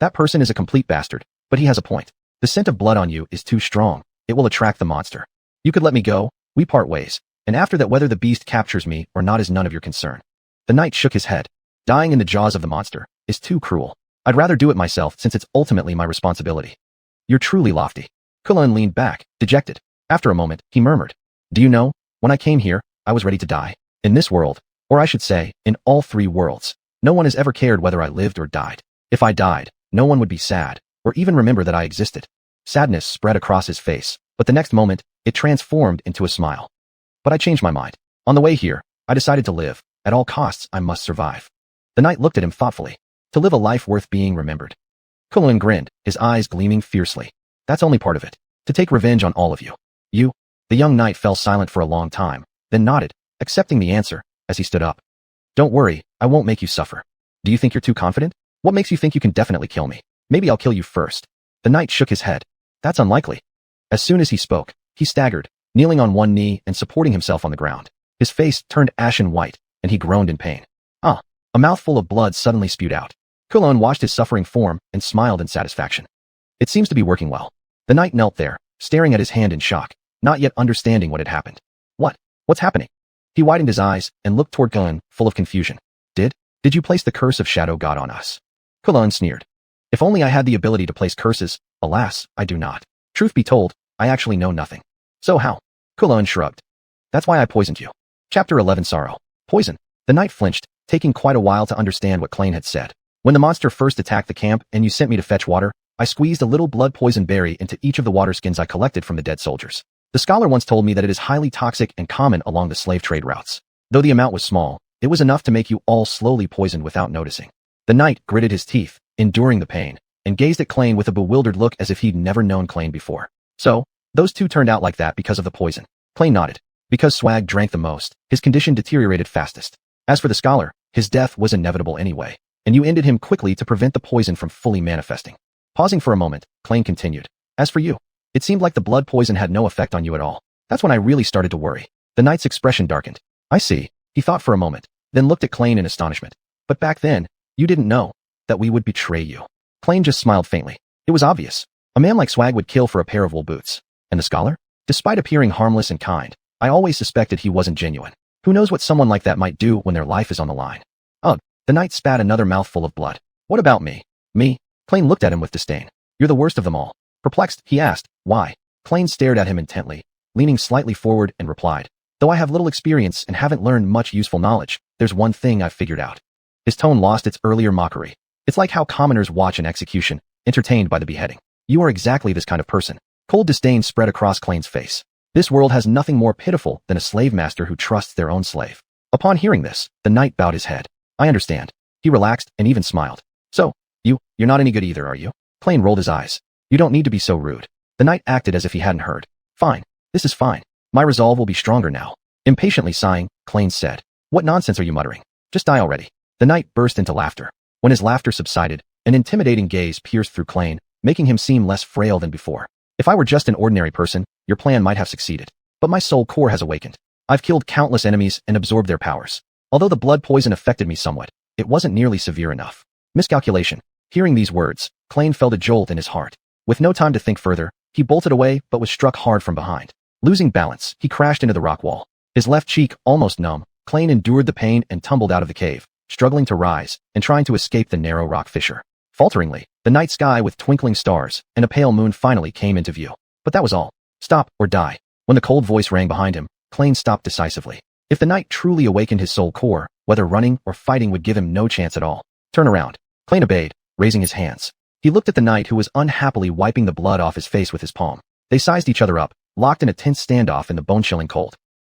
That person is a complete bastard, but he has a point. The scent of blood on you is too strong. It will attract the monster. You could let me go, we part ways, and after that whether the beast captures me or not is none of your concern. The knight shook his head. Dying in the jaws of the monster is too cruel. I'd rather do it myself since it's ultimately my responsibility. You're truly lofty. Xuanhuan leaned back, dejected. After a moment, he murmured, do you know, when I came here, I was ready to die. In this world, or I should say, in all three worlds, no one has ever cared whether I lived or died. If I died, no one would be sad, or even remember that I existed. Sadness spread across his face, but the next moment, it transformed into a smile. But I changed my mind. On the way here, I decided to live. At all costs, I must survive. The knight looked at him thoughtfully. To live a life worth being remembered. Xuanhuan grinned, his eyes gleaming fiercely. That's only part of it. To take revenge on all of you. You? The young knight fell silent for a long time, then nodded, accepting the answer, as he stood up. Don't worry, I won't make you suffer. Do you think you're too confident? What makes you think you can definitely kill me? Maybe I'll kill you first. The knight shook his head. That's unlikely. As soon as he spoke, he staggered, kneeling on one knee and supporting himself on the ground. His face turned ashen white, and he groaned in pain. Ah! A mouthful of blood suddenly spewed out. Xuanhuan watched his suffering form and smiled in satisfaction. It seems to be working well. The knight knelt there, staring at his hand in shock, not yet understanding what had happened. What's happening? He widened his eyes and looked toward Xuanhuan, full of confusion. Did you place the curse of Shadow God on us? Xuanhuan sneered. If only I had the ability to place curses, alas, I do not. Truth be told, I actually know nothing. So how? Xuanhuan shrugged. That's why I poisoned you. Chapter 11 Sorrow. Poison. The knight flinched, taking quite a while to understand what Xuanhuan had said. When the monster first attacked the camp and you sent me to fetch water, I squeezed a little blood poison berry into each of the water skins I collected from the dead soldiers. The scholar once told me that it is highly toxic and common along the slave trade routes. Though the amount was small, it was enough to make you all slowly poisoned without noticing. The knight gritted his teeth, enduring the pain, and gazed at Xuanhuan with a bewildered look as if he'd never known Xuanhuan before. So, those two turned out like that because of the poison. Xuanhuan nodded. Because Swag drank the most, his condition deteriorated fastest. As for the scholar, his death was inevitable anyway, and you ended him quickly to prevent the poison from fully manifesting. Pausing for a moment, Xuanhuan continued. As for you, it seemed like the blood poison had no effect on you at all. That's when I really started to worry. The knight's expression darkened. I see. He thought for a moment, then looked at Xuanhuan in astonishment. But back then, you didn't know that we would betray you. Xuanhuan just smiled faintly. It was obvious. A man like Swag would kill for a pair of wool boots. And the scholar? Despite appearing harmless and kind, I always suspected he wasn't genuine. Who knows what someone like that might do when their life is on the line? Ugh. The knight spat another mouthful of blood. What about me? Me? Xuanhuan looked at him with disdain. You're the worst of them all. Perplexed, he asked, why? Xuanhuan stared at him intently, leaning slightly forward and replied, though I have little experience and haven't learned much useful knowledge, there's one thing I've figured out. His tone lost its earlier mockery. It's like how commoners watch an execution, entertained by the beheading. You are exactly this kind of person. Cold disdain spread across Xuanhuan's face. This world has nothing more pitiful than a slave master who trusts their own slave. Upon hearing this, the knight bowed his head. I understand. He relaxed and even smiled. So, you're not any good either, are you? Xuanhuan rolled his eyes. You don't need to be so rude. The knight acted as if he hadn't heard. Fine. This is fine. My resolve will be stronger now. Impatiently sighing, Xuanhuan said. What nonsense are you muttering? Just die already. The knight burst into laughter. When his laughter subsided, an intimidating gaze pierced through Xuanhuan, making him seem less frail than before. If I were just an ordinary person, your plan might have succeeded. But my soul core has awakened. I've killed countless enemies and absorbed their powers. Although the blood poison affected me somewhat, it wasn't nearly severe enough. Miscalculation. Hearing these words, Xuanhuan felt a jolt in his heart. With no time to think further, he bolted away but was struck hard from behind. Losing balance, he crashed into the rock wall. His left cheek almost numb, Xuanhuan endured the pain and tumbled out of the cave, struggling to rise and trying to escape the narrow rock fissure. Falteringly, the night sky with twinkling stars and a pale moon finally came into view. But that was all. Stop or die. When the cold voice rang behind him, Xuanhuan stopped decisively. If the knight truly awakened his soul core, whether running or fighting would give him no chance at all. Turn around. Xuanhuan obeyed, raising his hands. He looked at the knight who was unhappily wiping the blood off his face with his palm. They sized each other up, locked in a tense standoff in the bone-chilling cold.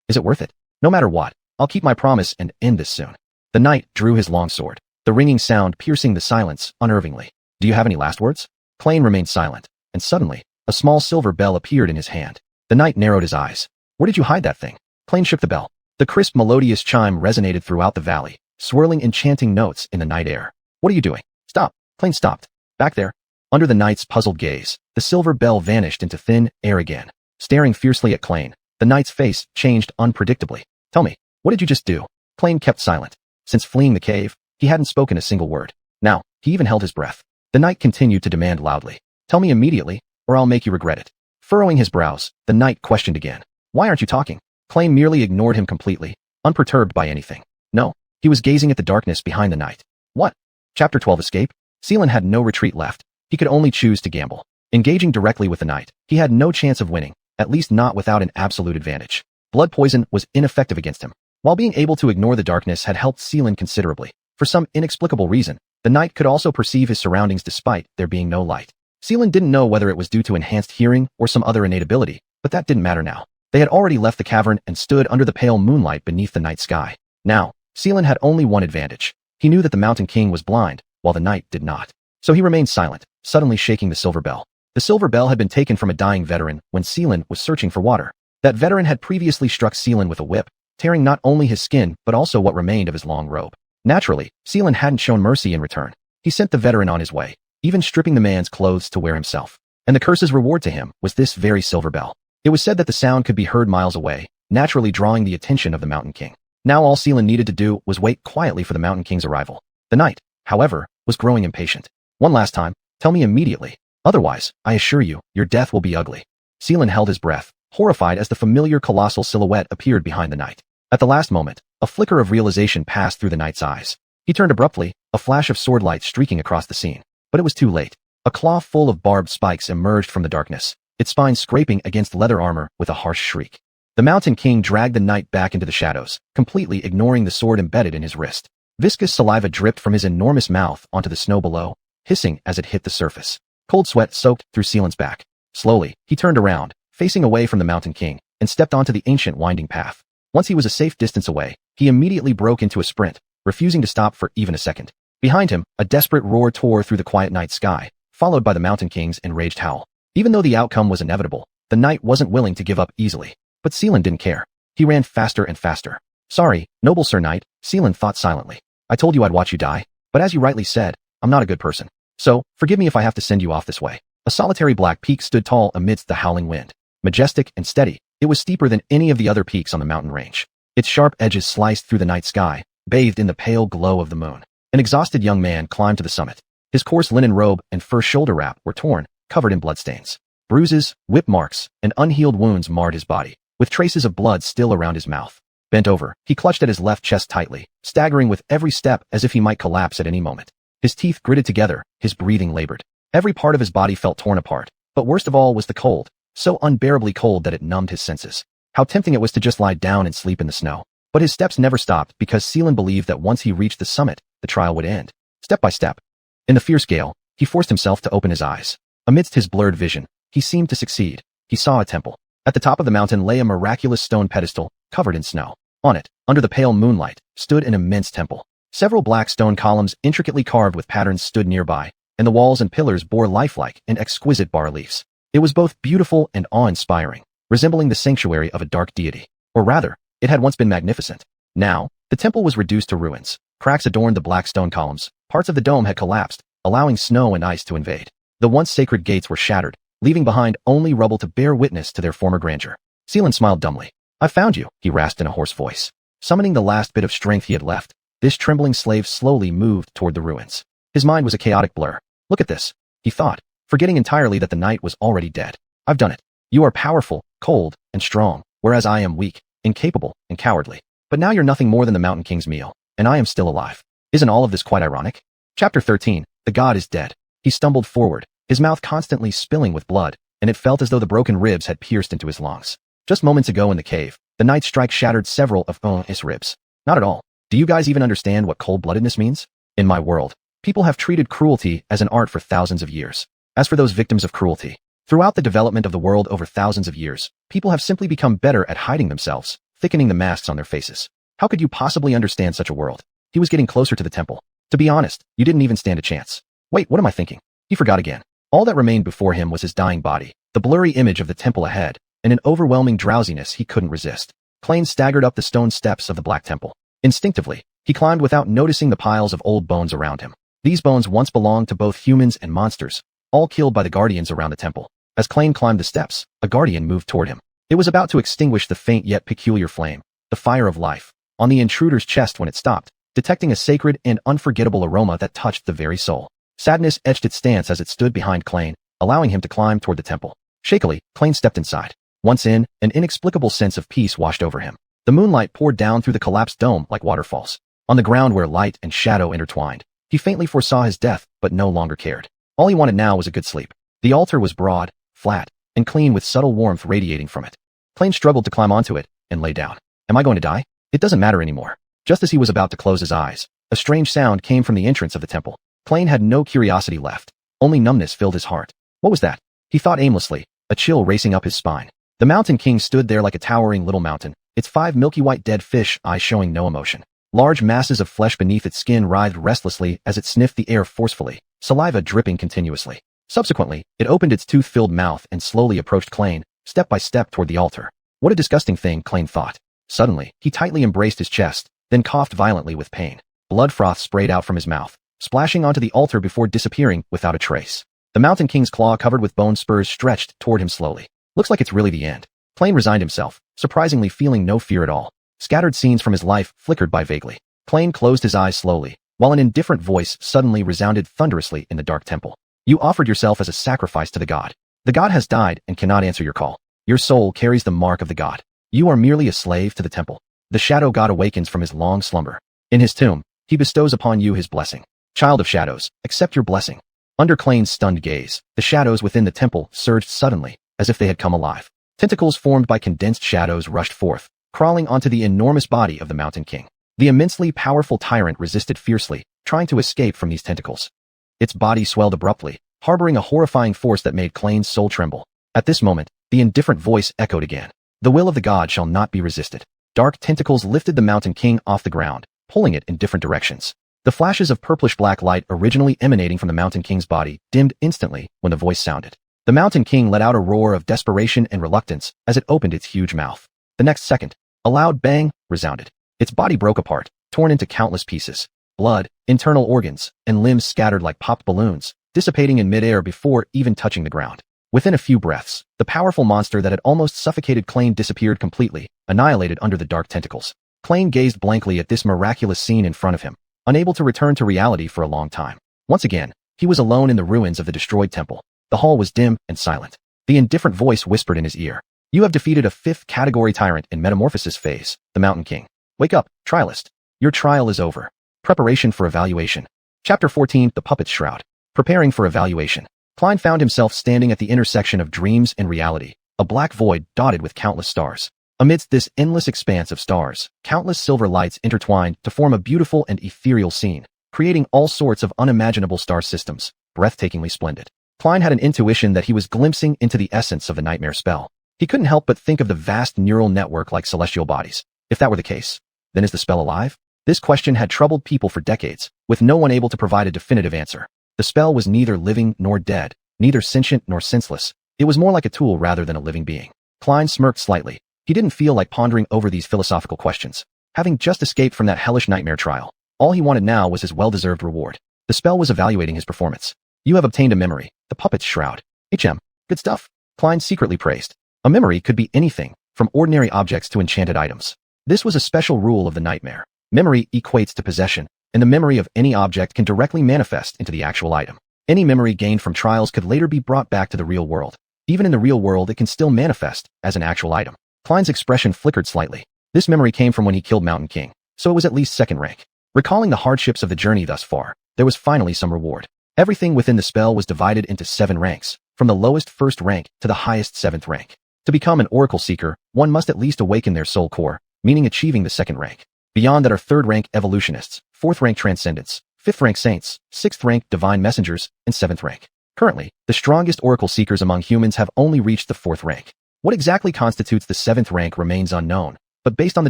Is it worth it? No matter what, I'll keep my promise and end this soon. The knight drew his long sword, the ringing sound piercing the silence unnervingly. Do you have any last words? Xuanhuan remained silent, and suddenly, a small silver bell appeared in his hand. The knight narrowed his eyes. Where did you hide that thing? Xuanhuan shook the bell. The crisp melodious chime resonated throughout the valley, swirling enchanting notes in the night air. What are you doing? Stop. Xuanhuan stopped. Back there. Under the knight's puzzled gaze, the silver bell vanished into thin air again. Staring fiercely at Xuanhuan, the knight's face changed unpredictably. Tell me, what did you just do? Klain kept silent. Since fleeing the cave, he hadn't spoken a single word. Now, he even held his breath. The knight continued to demand loudly. Tell me immediately, or I'll make you regret it. Furrowing his brows, the knight questioned again. Why aren't you talking? Klain merely ignored him completely, unperturbed by anything. No, he was gazing at the darkness behind the knight. What? Chapter 12 Escape? Seelan had no retreat left. He could only choose to gamble. Engaging directly with the knight, he had no chance of winning, at least not without an absolute advantage. Blood poison was ineffective against him. While being able to ignore the darkness had helped Seelan considerably, for some inexplicable reason, the knight could also perceive his surroundings despite there being no light. Seelan didn't know whether it was due to enhanced hearing or some other innate ability, but that didn't matter now. They had already left the cavern and stood under the pale moonlight beneath the night sky. Now, Seelan had only one advantage. He knew that the Mountain King was blind, while the knight did not. So he remained silent, suddenly shaking the silver bell. The silver bell had been taken from a dying veteran when Seelan was searching for water. That veteran had previously struck Seelan with a whip, tearing not only his skin but also what remained of his long robe. Naturally, Seelan hadn't shown mercy in return. He sent the veteran on his way, even stripping the man's clothes to wear himself. And the curse's reward to him was this very silver bell. It was said that the sound could be heard miles away, naturally drawing the attention of the Mountain King. Now all Seelan needed to do was wait quietly for the Mountain King's arrival. The knight, however, was growing impatient. One last time, tell me immediately. Otherwise, I assure you, your death will be ugly. Seelan held his breath, horrified as the familiar colossal silhouette appeared behind the knight. At the last moment, a flicker of realization passed through the knight's eyes. He turned abruptly, a flash of sword light streaking across the scene. But it was too late. A claw full of barbed spikes emerged from the darkness, its spine scraping against leather armor with a harsh shriek. The Mountain King dragged the knight back into the shadows, completely ignoring the sword embedded in his wrist. Viscous saliva dripped from his enormous mouth onto the snow below, hissing as it hit the surface. Cold sweat soaked through Seelan's back. Slowly, he turned around, facing away from the Mountain King, and stepped onto the ancient winding path. Once he was a safe distance away, he immediately broke into a sprint, refusing to stop for even a second. Behind him, a desperate roar tore through the quiet night sky, followed by the Mountain King's enraged howl. Even though the outcome was inevitable, the knight wasn't willing to give up easily. But Seelan didn't care. He ran faster and faster. Sorry, noble Sir Knight, Seelan thought silently. I told you I'd watch you die, but as you rightly said, I'm not a good person. So, forgive me if I have to send you off this way. A solitary black peak stood tall amidst the howling wind. Majestic and steady, it was steeper than any of the other peaks on the mountain range. Its sharp edges sliced through the night sky, bathed in the pale glow of the moon. An exhausted young man climbed to the summit. His coarse linen robe and fur shoulder wrap were torn, covered in bloodstains. Bruises, whip marks, and unhealed wounds marred his body, with traces of blood still around his mouth. Bent over, he clutched at his left chest tightly, staggering with every step as if he might collapse at any moment. His teeth gritted together, his breathing labored. Every part of his body felt torn apart, but worst of all was the cold, so unbearably cold that it numbed his senses. How tempting it was to just lie down and sleep in the snow. But his steps never stopped because Seelan believed that once he reached the summit, the trial would end. Step by step. In the fierce gale, he forced himself to open his eyes. Amidst his blurred vision, he seemed to succeed. He saw a temple. At the top of the mountain lay a miraculous stone pedestal, covered in snow. On it, under the pale moonlight, stood an immense temple. Several black stone columns intricately carved with patterns stood nearby, and the walls and pillars bore lifelike and exquisite bas-reliefs. It was both beautiful and awe-inspiring, resembling the sanctuary of a dark deity. Or rather, it had once been magnificent. Now, the temple was reduced to ruins. Cracks adorned the black stone columns. Parts of the dome had collapsed, allowing snow and ice to invade. The once sacred gates were shattered, leaving behind only rubble to bear witness to their former grandeur. Seelan smiled dumbly. I found you, he rasped in a hoarse voice. Summoning the last bit of strength he had left, this trembling slave slowly moved toward the ruins. His mind was a chaotic blur. Look at this, he thought, forgetting entirely that the knight was already dead. I've done it. You are powerful, cold, and strong, whereas I am weak, incapable, and cowardly. But now you're nothing more than the Mountain King's meal, and I am still alive. Isn't all of this quite ironic? Chapter 13, The God is Dead. He stumbled forward, his mouth constantly spilling with blood, and it felt as though the broken ribs had pierced into his lungs. Just moments ago in the cave, the knight's strike shattered several of his ribs. Not at all. Do you guys even understand what cold-bloodedness means? In my world, people have treated cruelty as an art for thousands of years. As for those victims of cruelty, throughout the development of the world over thousands of years, people have simply become better at hiding themselves, thickening the masks on their faces. How could you possibly understand such a world? He was getting closer to the temple. To be honest, you didn't even stand a chance. Wait, what am I thinking? He forgot again. All that remained before him was his dying body, the blurry image of the temple ahead, and an overwhelming drowsiness he couldn't resist. Klain staggered up the stone steps of the Black Temple. Instinctively, he climbed without noticing the piles of old bones around him. These bones once belonged to both humans and monsters, all killed by the guardians around the temple. As Klain climbed the steps, a guardian moved toward him. It was about to extinguish the faint yet peculiar flame, the fire of life. on the intruder's chest when it stopped, detecting a sacred and unforgettable aroma that touched the very soul. Sadness etched its stance as it stood behind Klain, allowing him to climb toward the temple. Shakily, Klain stepped inside. Once in, an inexplicable sense of peace washed over him. The moonlight poured down through the collapsed dome like waterfalls. On the ground where light and shadow intertwined, he faintly foresaw his death but no longer cared. All he wanted now was a good sleep. The altar was broad, flat, and clean with subtle warmth radiating from it. Klain struggled to climb onto it and lay down. Am I going to die? It doesn't matter anymore. Just as he was about to close his eyes, a strange sound came from the entrance of the temple. Klain had no curiosity left. Only numbness filled his heart. What was that? He thought aimlessly, a chill racing up his spine. The Mountain King stood there like a towering little mountain, its 5 milky white dead fish eyes showing no emotion. Large masses of flesh beneath its skin writhed restlessly as it sniffed the air forcefully, saliva dripping continuously. Subsequently, it opened its tooth-filled mouth and slowly approached Klain, step by step toward the altar. What a disgusting thing, Klain thought. Suddenly, he tightly embraced his chest, then coughed violently with pain. Blood froth sprayed out from his mouth, splashing onto the altar before disappearing without a trace. The Mountain King's claw covered with bone spurs stretched toward him slowly. Looks like it's really the end. Klain resigned himself, surprisingly feeling no fear at all. Scattered scenes from his life flickered by vaguely. Klain closed his eyes slowly, while an indifferent voice suddenly resounded thunderously in the dark temple. You offered yourself as a sacrifice to the god. The god has died and cannot answer your call. Your soul carries the mark of the god. You are merely a slave to the temple. The shadow god awakens from his long slumber. In his tomb, he bestows upon you his blessing. Child of shadows, accept your blessing. Under Klain's stunned gaze, the shadows within the temple surged suddenly, as if they had come alive. Tentacles formed by condensed shadows rushed forth, crawling onto the enormous body of the Mountain King. The immensely powerful tyrant resisted fiercely, trying to escape from these tentacles. Its body swelled abruptly, harboring a horrifying force that made Klain's soul tremble. At this moment, the indifferent voice echoed again. The will of the god shall not be resisted. Dark tentacles lifted the Mountain King off the ground, pulling it in different directions. The flashes of purplish-black light originally emanating from the Mountain King's body dimmed instantly when the voice sounded. The Mountain King let out a roar of desperation and reluctance as it opened its huge mouth. The next second, a loud bang resounded. Its body broke apart, torn into countless pieces. Blood, internal organs, and limbs scattered like popped balloons, dissipating in midair before even touching the ground. Within a few breaths, the powerful monster that had almost suffocated Klain disappeared completely, annihilated under the dark tentacles. Klain gazed blankly at this miraculous scene in front of him, unable to return to reality for a long time. Once again, he was alone in the ruins of the destroyed temple. The hall was dim and silent. The indifferent voice whispered in his ear. You have defeated a 5th category tyrant in metamorphosis phase, the Mountain King. Wake up, trialist. Your trial is over. Preparation for evaluation. Chapter 14, The Puppet's Shroud. Preparing for evaluation. Klain found himself standing at the intersection of dreams and reality, a black void dotted with countless stars. Amidst this endless expanse of stars, countless silver lights intertwined to form a beautiful and ethereal scene, creating all sorts of unimaginable star systems, breathtakingly splendid. Klain had an intuition that he was glimpsing into the essence of the nightmare spell. He couldn't help but think of the vast neural network like celestial bodies. If that were the case, then is the spell alive? This question had troubled people for decades, with no one able to provide a definitive answer. The spell was neither living nor dead, neither sentient nor senseless. It was more like a tool rather than a living being. Klain smirked slightly. He didn't feel like pondering over these philosophical questions. Having just escaped from that hellish nightmare trial, all he wanted now was his well-deserved reward. The spell was evaluating his performance. You have obtained a memory, the Puppet's Shroud. Good stuff. Klain secretly praised. A memory could be anything, from ordinary objects to enchanted items. This was a special rule of the nightmare. Memory equates to possession, and the memory of any object can directly manifest into the actual item. Any memory gained from trials could later be brought back to the real world. Even in the real world, it can still manifest as an actual item. Klain's expression flickered slightly. This memory came from when he killed Mountain King, so it was at least 2nd rank. Recalling the hardships of the journey thus far, there was finally some reward. Everything within the spell was divided into 7 ranks, from the lowest 1st rank to the highest 7th rank. To become an Oracle Seeker, one must at least awaken their soul core, meaning achieving the 2nd rank. Beyond that are 3rd rank Evolutionists, 4th rank Transcendents, 5th rank Saints, 6th rank Divine Messengers, and 7th rank. Currently, the strongest Oracle Seekers among humans have only reached the 4th rank. What exactly constitutes the 7th rank remains unknown, but based on the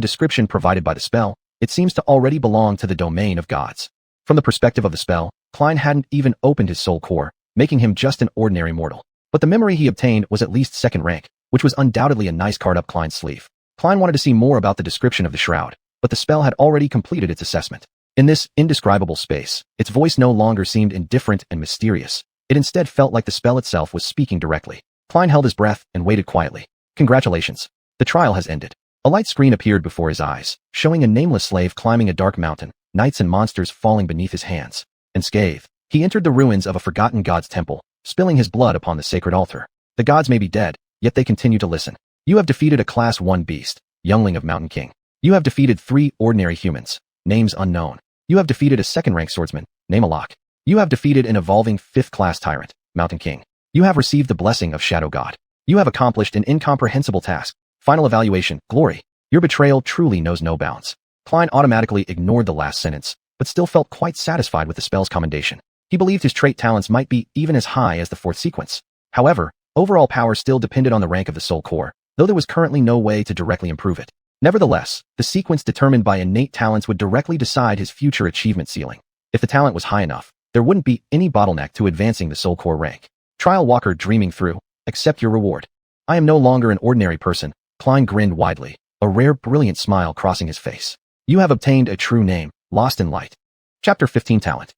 description provided by the spell, it seems to already belong to the domain of gods. From the perspective of the spell, Klain hadn't even opened his soul core, making him just an ordinary mortal. But the memory he obtained was at least 2nd rank, which was undoubtedly a nice card up Klain's sleeve. Klain wanted to see more about the description of the shroud, but the spell had already completed its assessment. In this indescribable space, its voice no longer seemed indifferent and mysterious. It instead felt like the spell itself was speaking directly. Klain held his breath and waited quietly. Congratulations. The trial has ended. A light screen appeared before his eyes, showing a nameless slave climbing a dark mountain, knights and monsters falling beneath his hands. Unscathed, he entered the ruins of a forgotten god's temple, spilling his blood upon the sacred altar. The gods may be dead, yet they continue to listen. You have defeated a Class 1 beast, youngling of Mountain King. You have defeated 3 ordinary humans, names unknown. You have defeated a second-rank swordsman, name Alok. You have defeated an evolving 5th-class tyrant, Mountain King. You have received the blessing of Shadow God. You have accomplished an incomprehensible task. Final evaluation, glory. Your betrayal truly knows no bounds. Klein automatically ignored the last sentence, but still felt quite satisfied with the spell's commendation. He believed his trait talents might be even as high as the 4th sequence. However, overall power still depended on the rank of the soul core, though there was currently no way to directly improve it. Nevertheless, the sequence determined by innate talents would directly decide his future achievement ceiling. If the talent was high enough, there wouldn't be any bottleneck to advancing the soul core rank. Trial Walker dreaming through, accept your reward. I am no longer an ordinary person. Klein grinned widely, a rare brilliant smile crossing his face. You have obtained a true name, lost in light. Chapter 15 Talent.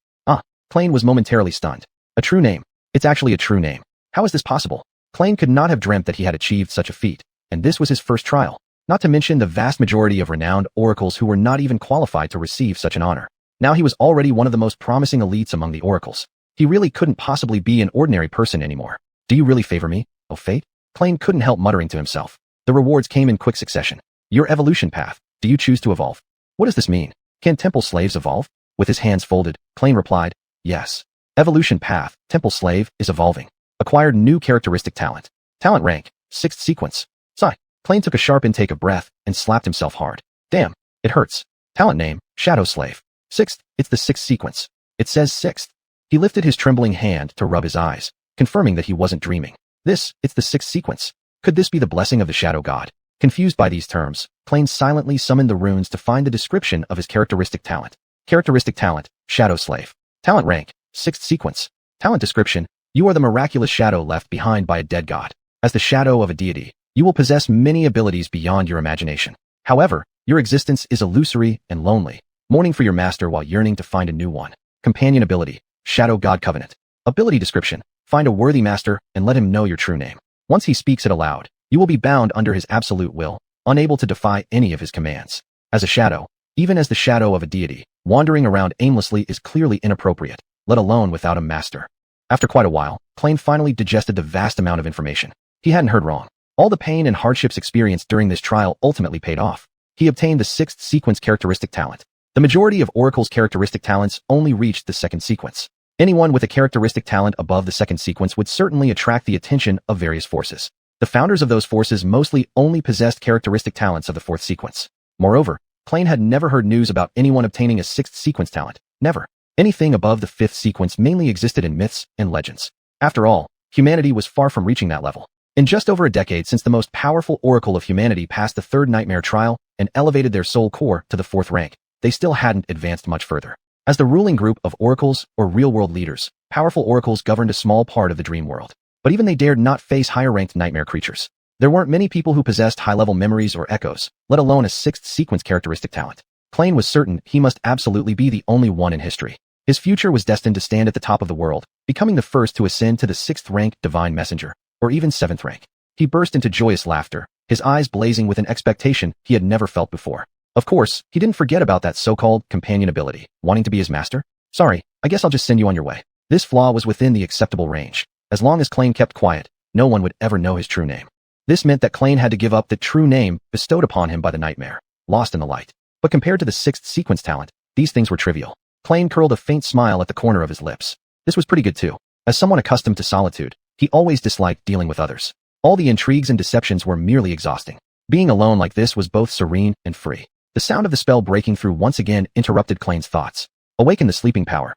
Klein was momentarily stunned. A true name. It's actually a true name. How is this possible? Klein could not have dreamt that he had achieved such a feat, and this was his first trial, not to mention the vast majority of renowned oracles who were not even qualified to receive such an honor. Now he was already one of the most promising elites among the oracles. He really couldn't possibly be an ordinary person anymore. Do you really favor me, O fate? Klein couldn't help muttering to himself. The rewards came in quick succession. Your evolution path. Do you choose to evolve? What does this mean? Can temple slaves evolve? With his hands folded, Klein replied, yes. Evolution path, temple slave, is evolving. Acquired new characteristic talent. Talent rank, 6th sequence. Sigh. Klein took a sharp intake of breath and slapped himself hard. Damn, it hurts. Talent name, shadow slave. 6th, it's the 6th sequence. It says 6th. He lifted his trembling hand to rub his eyes, confirming that he wasn't dreaming. It's the 6th sequence. Could this be the blessing of the shadow god? Confused by these terms, Klein silently summoned the runes to find the description of his characteristic talent. Characteristic talent, shadow slave. Talent rank, 6th sequence. Talent description, you are the miraculous shadow left behind by a dead god. As the shadow of a deity, you will possess many abilities beyond your imagination. However, your existence is illusory and lonely, mourning for your master while yearning to find a new one. Companion ability, shadow god covenant. Ability description, find a worthy master and let him know your true name. Once he speaks it aloud, you will be bound under his absolute will, unable to defy any of his commands. As a shadow, even as the shadow of a deity, wandering around aimlessly is clearly inappropriate, let alone without a master. After quite a while, Klein finally digested the vast amount of information. He hadn't heard wrong. All the pain and hardships experienced during this trial ultimately paid off. He obtained the 6th sequence characteristic talent. The majority of Oracle's characteristic talents only reached the 2nd sequence. Anyone with a characteristic talent above the 2nd sequence would certainly attract the attention of various forces. The founders of those forces mostly only possessed characteristic talents of the 4th sequence. Moreover, Klein had never heard news about anyone obtaining a 6th sequence talent. Never. Anything above the 5th sequence mainly existed in myths and legends. After all, humanity was far from reaching that level. In just over a decade since the most powerful oracle of humanity passed the 3rd nightmare trial and elevated their soul core to the 4th rank, they still hadn't advanced much further. As the ruling group of oracles or real-world leaders, powerful oracles governed a small part of the dream world. But even they dared not face higher-ranked nightmare creatures. There weren't many people who possessed high-level memories or echoes, let alone a 6th sequence characteristic talent. Klein was certain he must absolutely be the only one in history. His future was destined to stand at the top of the world, becoming the first to ascend to the 6th rank divine messenger, or even 7th rank. He burst into joyous laughter, his eyes blazing with an expectation he had never felt before. Of course, he didn't forget about that so-called companion ability, wanting to be his master. Sorry, I guess I'll just send you on your way. This flaw was within the acceptable range. As long as Klein kept quiet, no one would ever know his true name. This meant that Klein had to give up the true name bestowed upon him by the nightmare, lost in the light. But compared to the 6th sequence talent, these things were trivial. Klein curled a faint smile at the corner of his lips. This was pretty good too. As someone accustomed to solitude, he always disliked dealing with others. All the intrigues and deceptions were merely exhausting. Being alone like this was both serene and free. The sound of the spell breaking through once again interrupted Klein's thoughts. Awaken the sleeping power.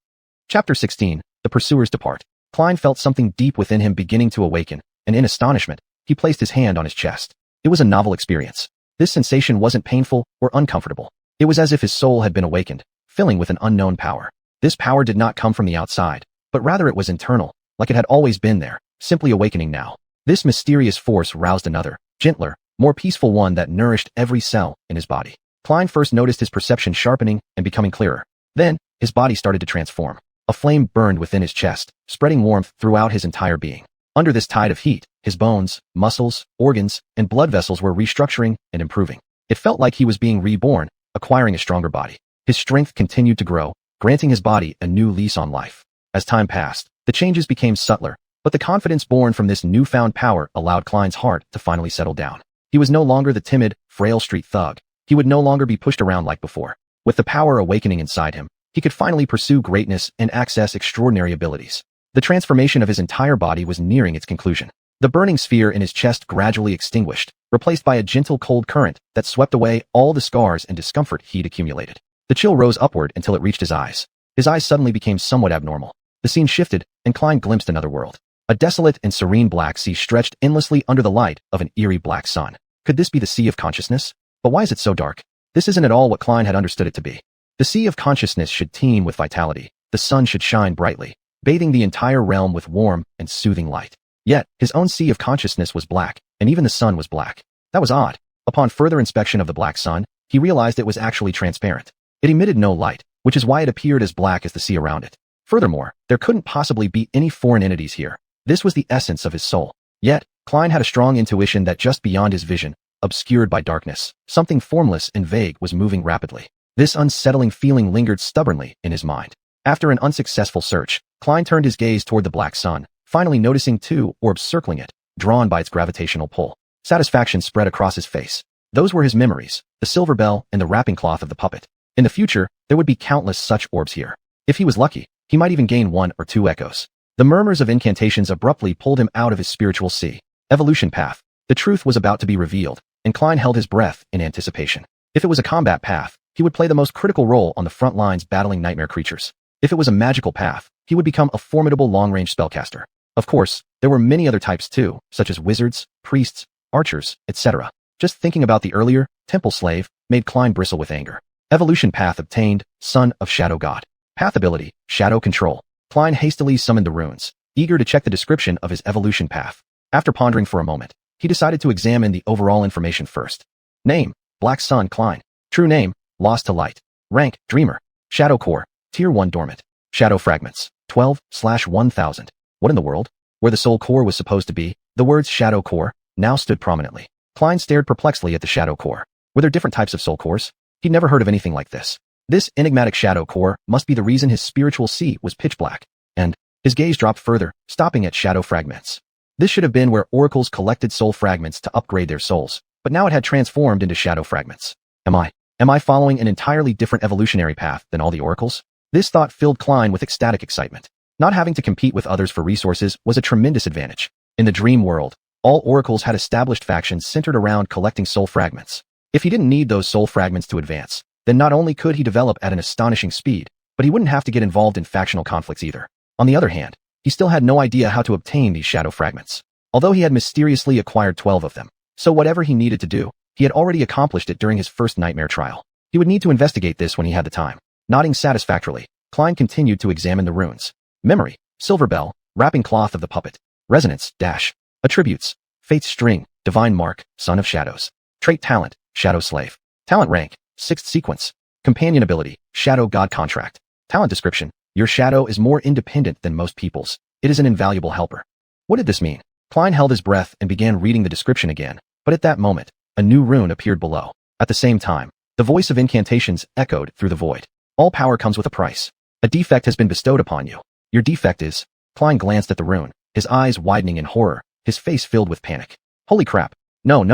Chapter 16, The Pursuers Depart. Klein felt something deep within him beginning to awaken, and in astonishment, he placed his hand on his chest. It was a novel experience. This sensation wasn't painful or uncomfortable. It was as if his soul had been awakened, filling with an unknown power. This power did not come from the outside, but rather it was internal, like it had always been there, simply awakening now. This mysterious force roused another, gentler, more peaceful one that nourished every cell in his body. Klein first noticed his perception sharpening and becoming clearer. Then, his body started to transform. A flame burned within his chest, spreading warmth throughout his entire being. Under this tide of heat, his bones, muscles, organs, and blood vessels were restructuring and improving. It felt like he was being reborn, acquiring a stronger body. His strength continued to grow, granting his body a new lease on life. As time passed, the changes became subtler, but the confidence born from this newfound power allowed Klein's heart to finally settle down. He was no longer the timid, frail street thug. He would no longer be pushed around like before. With the power awakening inside him, he could finally pursue greatness and access extraordinary abilities. The transformation of his entire body was nearing its conclusion. The burning sphere in his chest gradually extinguished, replaced by a gentle cold current that swept away all the scars and discomfort he'd accumulated. The chill rose upward until it reached his eyes. His eyes suddenly became somewhat abnormal. The scene shifted, and Klein glimpsed another world. A desolate and serene black sea stretched endlessly under the light of an eerie black sun. Could this be the Sea of Consciousness? But why is it so dark? This isn't at all what Klein had understood it to be. The Sea of Consciousness should teem with vitality. The sun should shine brightly, bathing the entire realm with warm and soothing light. Yet, his own Sea of Consciousness was black, and even the sun was black. That was odd. Upon further inspection of the black sun, he realized it was actually transparent. It emitted no light, which is why it appeared as black as the sea around it. Furthermore, there couldn't possibly be any foreign entities here. This was the essence of his soul. Yet, Klein had a strong intuition that just beyond his vision, obscured by darkness, something formless and vague was moving rapidly. This unsettling feeling lingered stubbornly in his mind. After an unsuccessful search, Klein turned his gaze toward the black sun, finally noticing two orbs circling it, drawn by its gravitational pull. Satisfaction spread across his face. Those were his memories, the silver bell and the wrapping cloth of the puppet. In the future, there would be countless such orbs here. If he was lucky, he might even gain one or two echoes. The murmurs of incantations abruptly pulled him out of his spiritual sea. Evolution path. The truth was about to be revealed, and Klein held his breath in anticipation. If it was a combat path, he would play the most critical role on the front lines battling nightmare creatures. If it was a magical path, he would become a formidable long-range spellcaster. Of course, there were many other types too, such as wizards, priests, archers, etc. Just thinking about the earlier, temple slave, made Klein bristle with anger. Evolution path obtained, Son of Shadow God. Path ability, Shadow Control. Klein hastily summoned the runes, eager to check the description of his evolution path. After pondering for a moment, he decided to examine the overall information first. Name, Black Sun Klein. True name, Lost to Light. Rank, Dreamer. Shadow Core, Tier 1 Dormant. Shadow Fragments, 12/1000. What in the world? Where the soul core was supposed to be, the words Shadow Core now stood prominently. Klein stared perplexedly at the Shadow Core. Were there different types of soul cores? He'd never heard of anything like this. This enigmatic Shadow Core must be the reason his spiritual sea was pitch black. And his gaze dropped further, stopping at Shadow Fragments. This should have been where oracles collected soul fragments to upgrade their souls, but now it had transformed into Shadow Fragments. Am I following an entirely different evolutionary path than all the oracles? This thought filled Klein with ecstatic excitement. Not having to compete with others for resources was a tremendous advantage. In the dream world, all oracles had established factions centered around collecting soul fragments. If he didn't need those soul fragments to advance, then not only could he develop at an astonishing speed, but he wouldn't have to get involved in factional conflicts either. On the other hand, he still had no idea how to obtain these shadow fragments, although he had mysteriously acquired 12 of them. So whatever he needed to do, he had already accomplished it during his first nightmare trial. He would need to investigate this when he had the time. Nodding satisfactorily, Klein continued to examine the runes. Memory, Silver Bell, Wrapping Cloth of the Puppet. Resonance, Dash. Attributes, Fate's String, Divine Mark, Son of Shadows. Trait Talent, Shadow Slave. Talent Rank, 6th Sequence. Companion Ability, Shadow God Contract. Talent Description, your shadow is more independent than most people's. It is an invaluable helper. What did this mean? Klein held his breath and began reading the description again, but at that moment, a new rune appeared below. At the same time, the voice of incantations echoed through the void. All power comes with a price. A defect has been bestowed upon you. Your defect is... Klein glanced at the rune, his eyes widening in horror, his face filled with panic. Holy crap. No.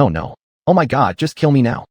Oh my god, just kill me now.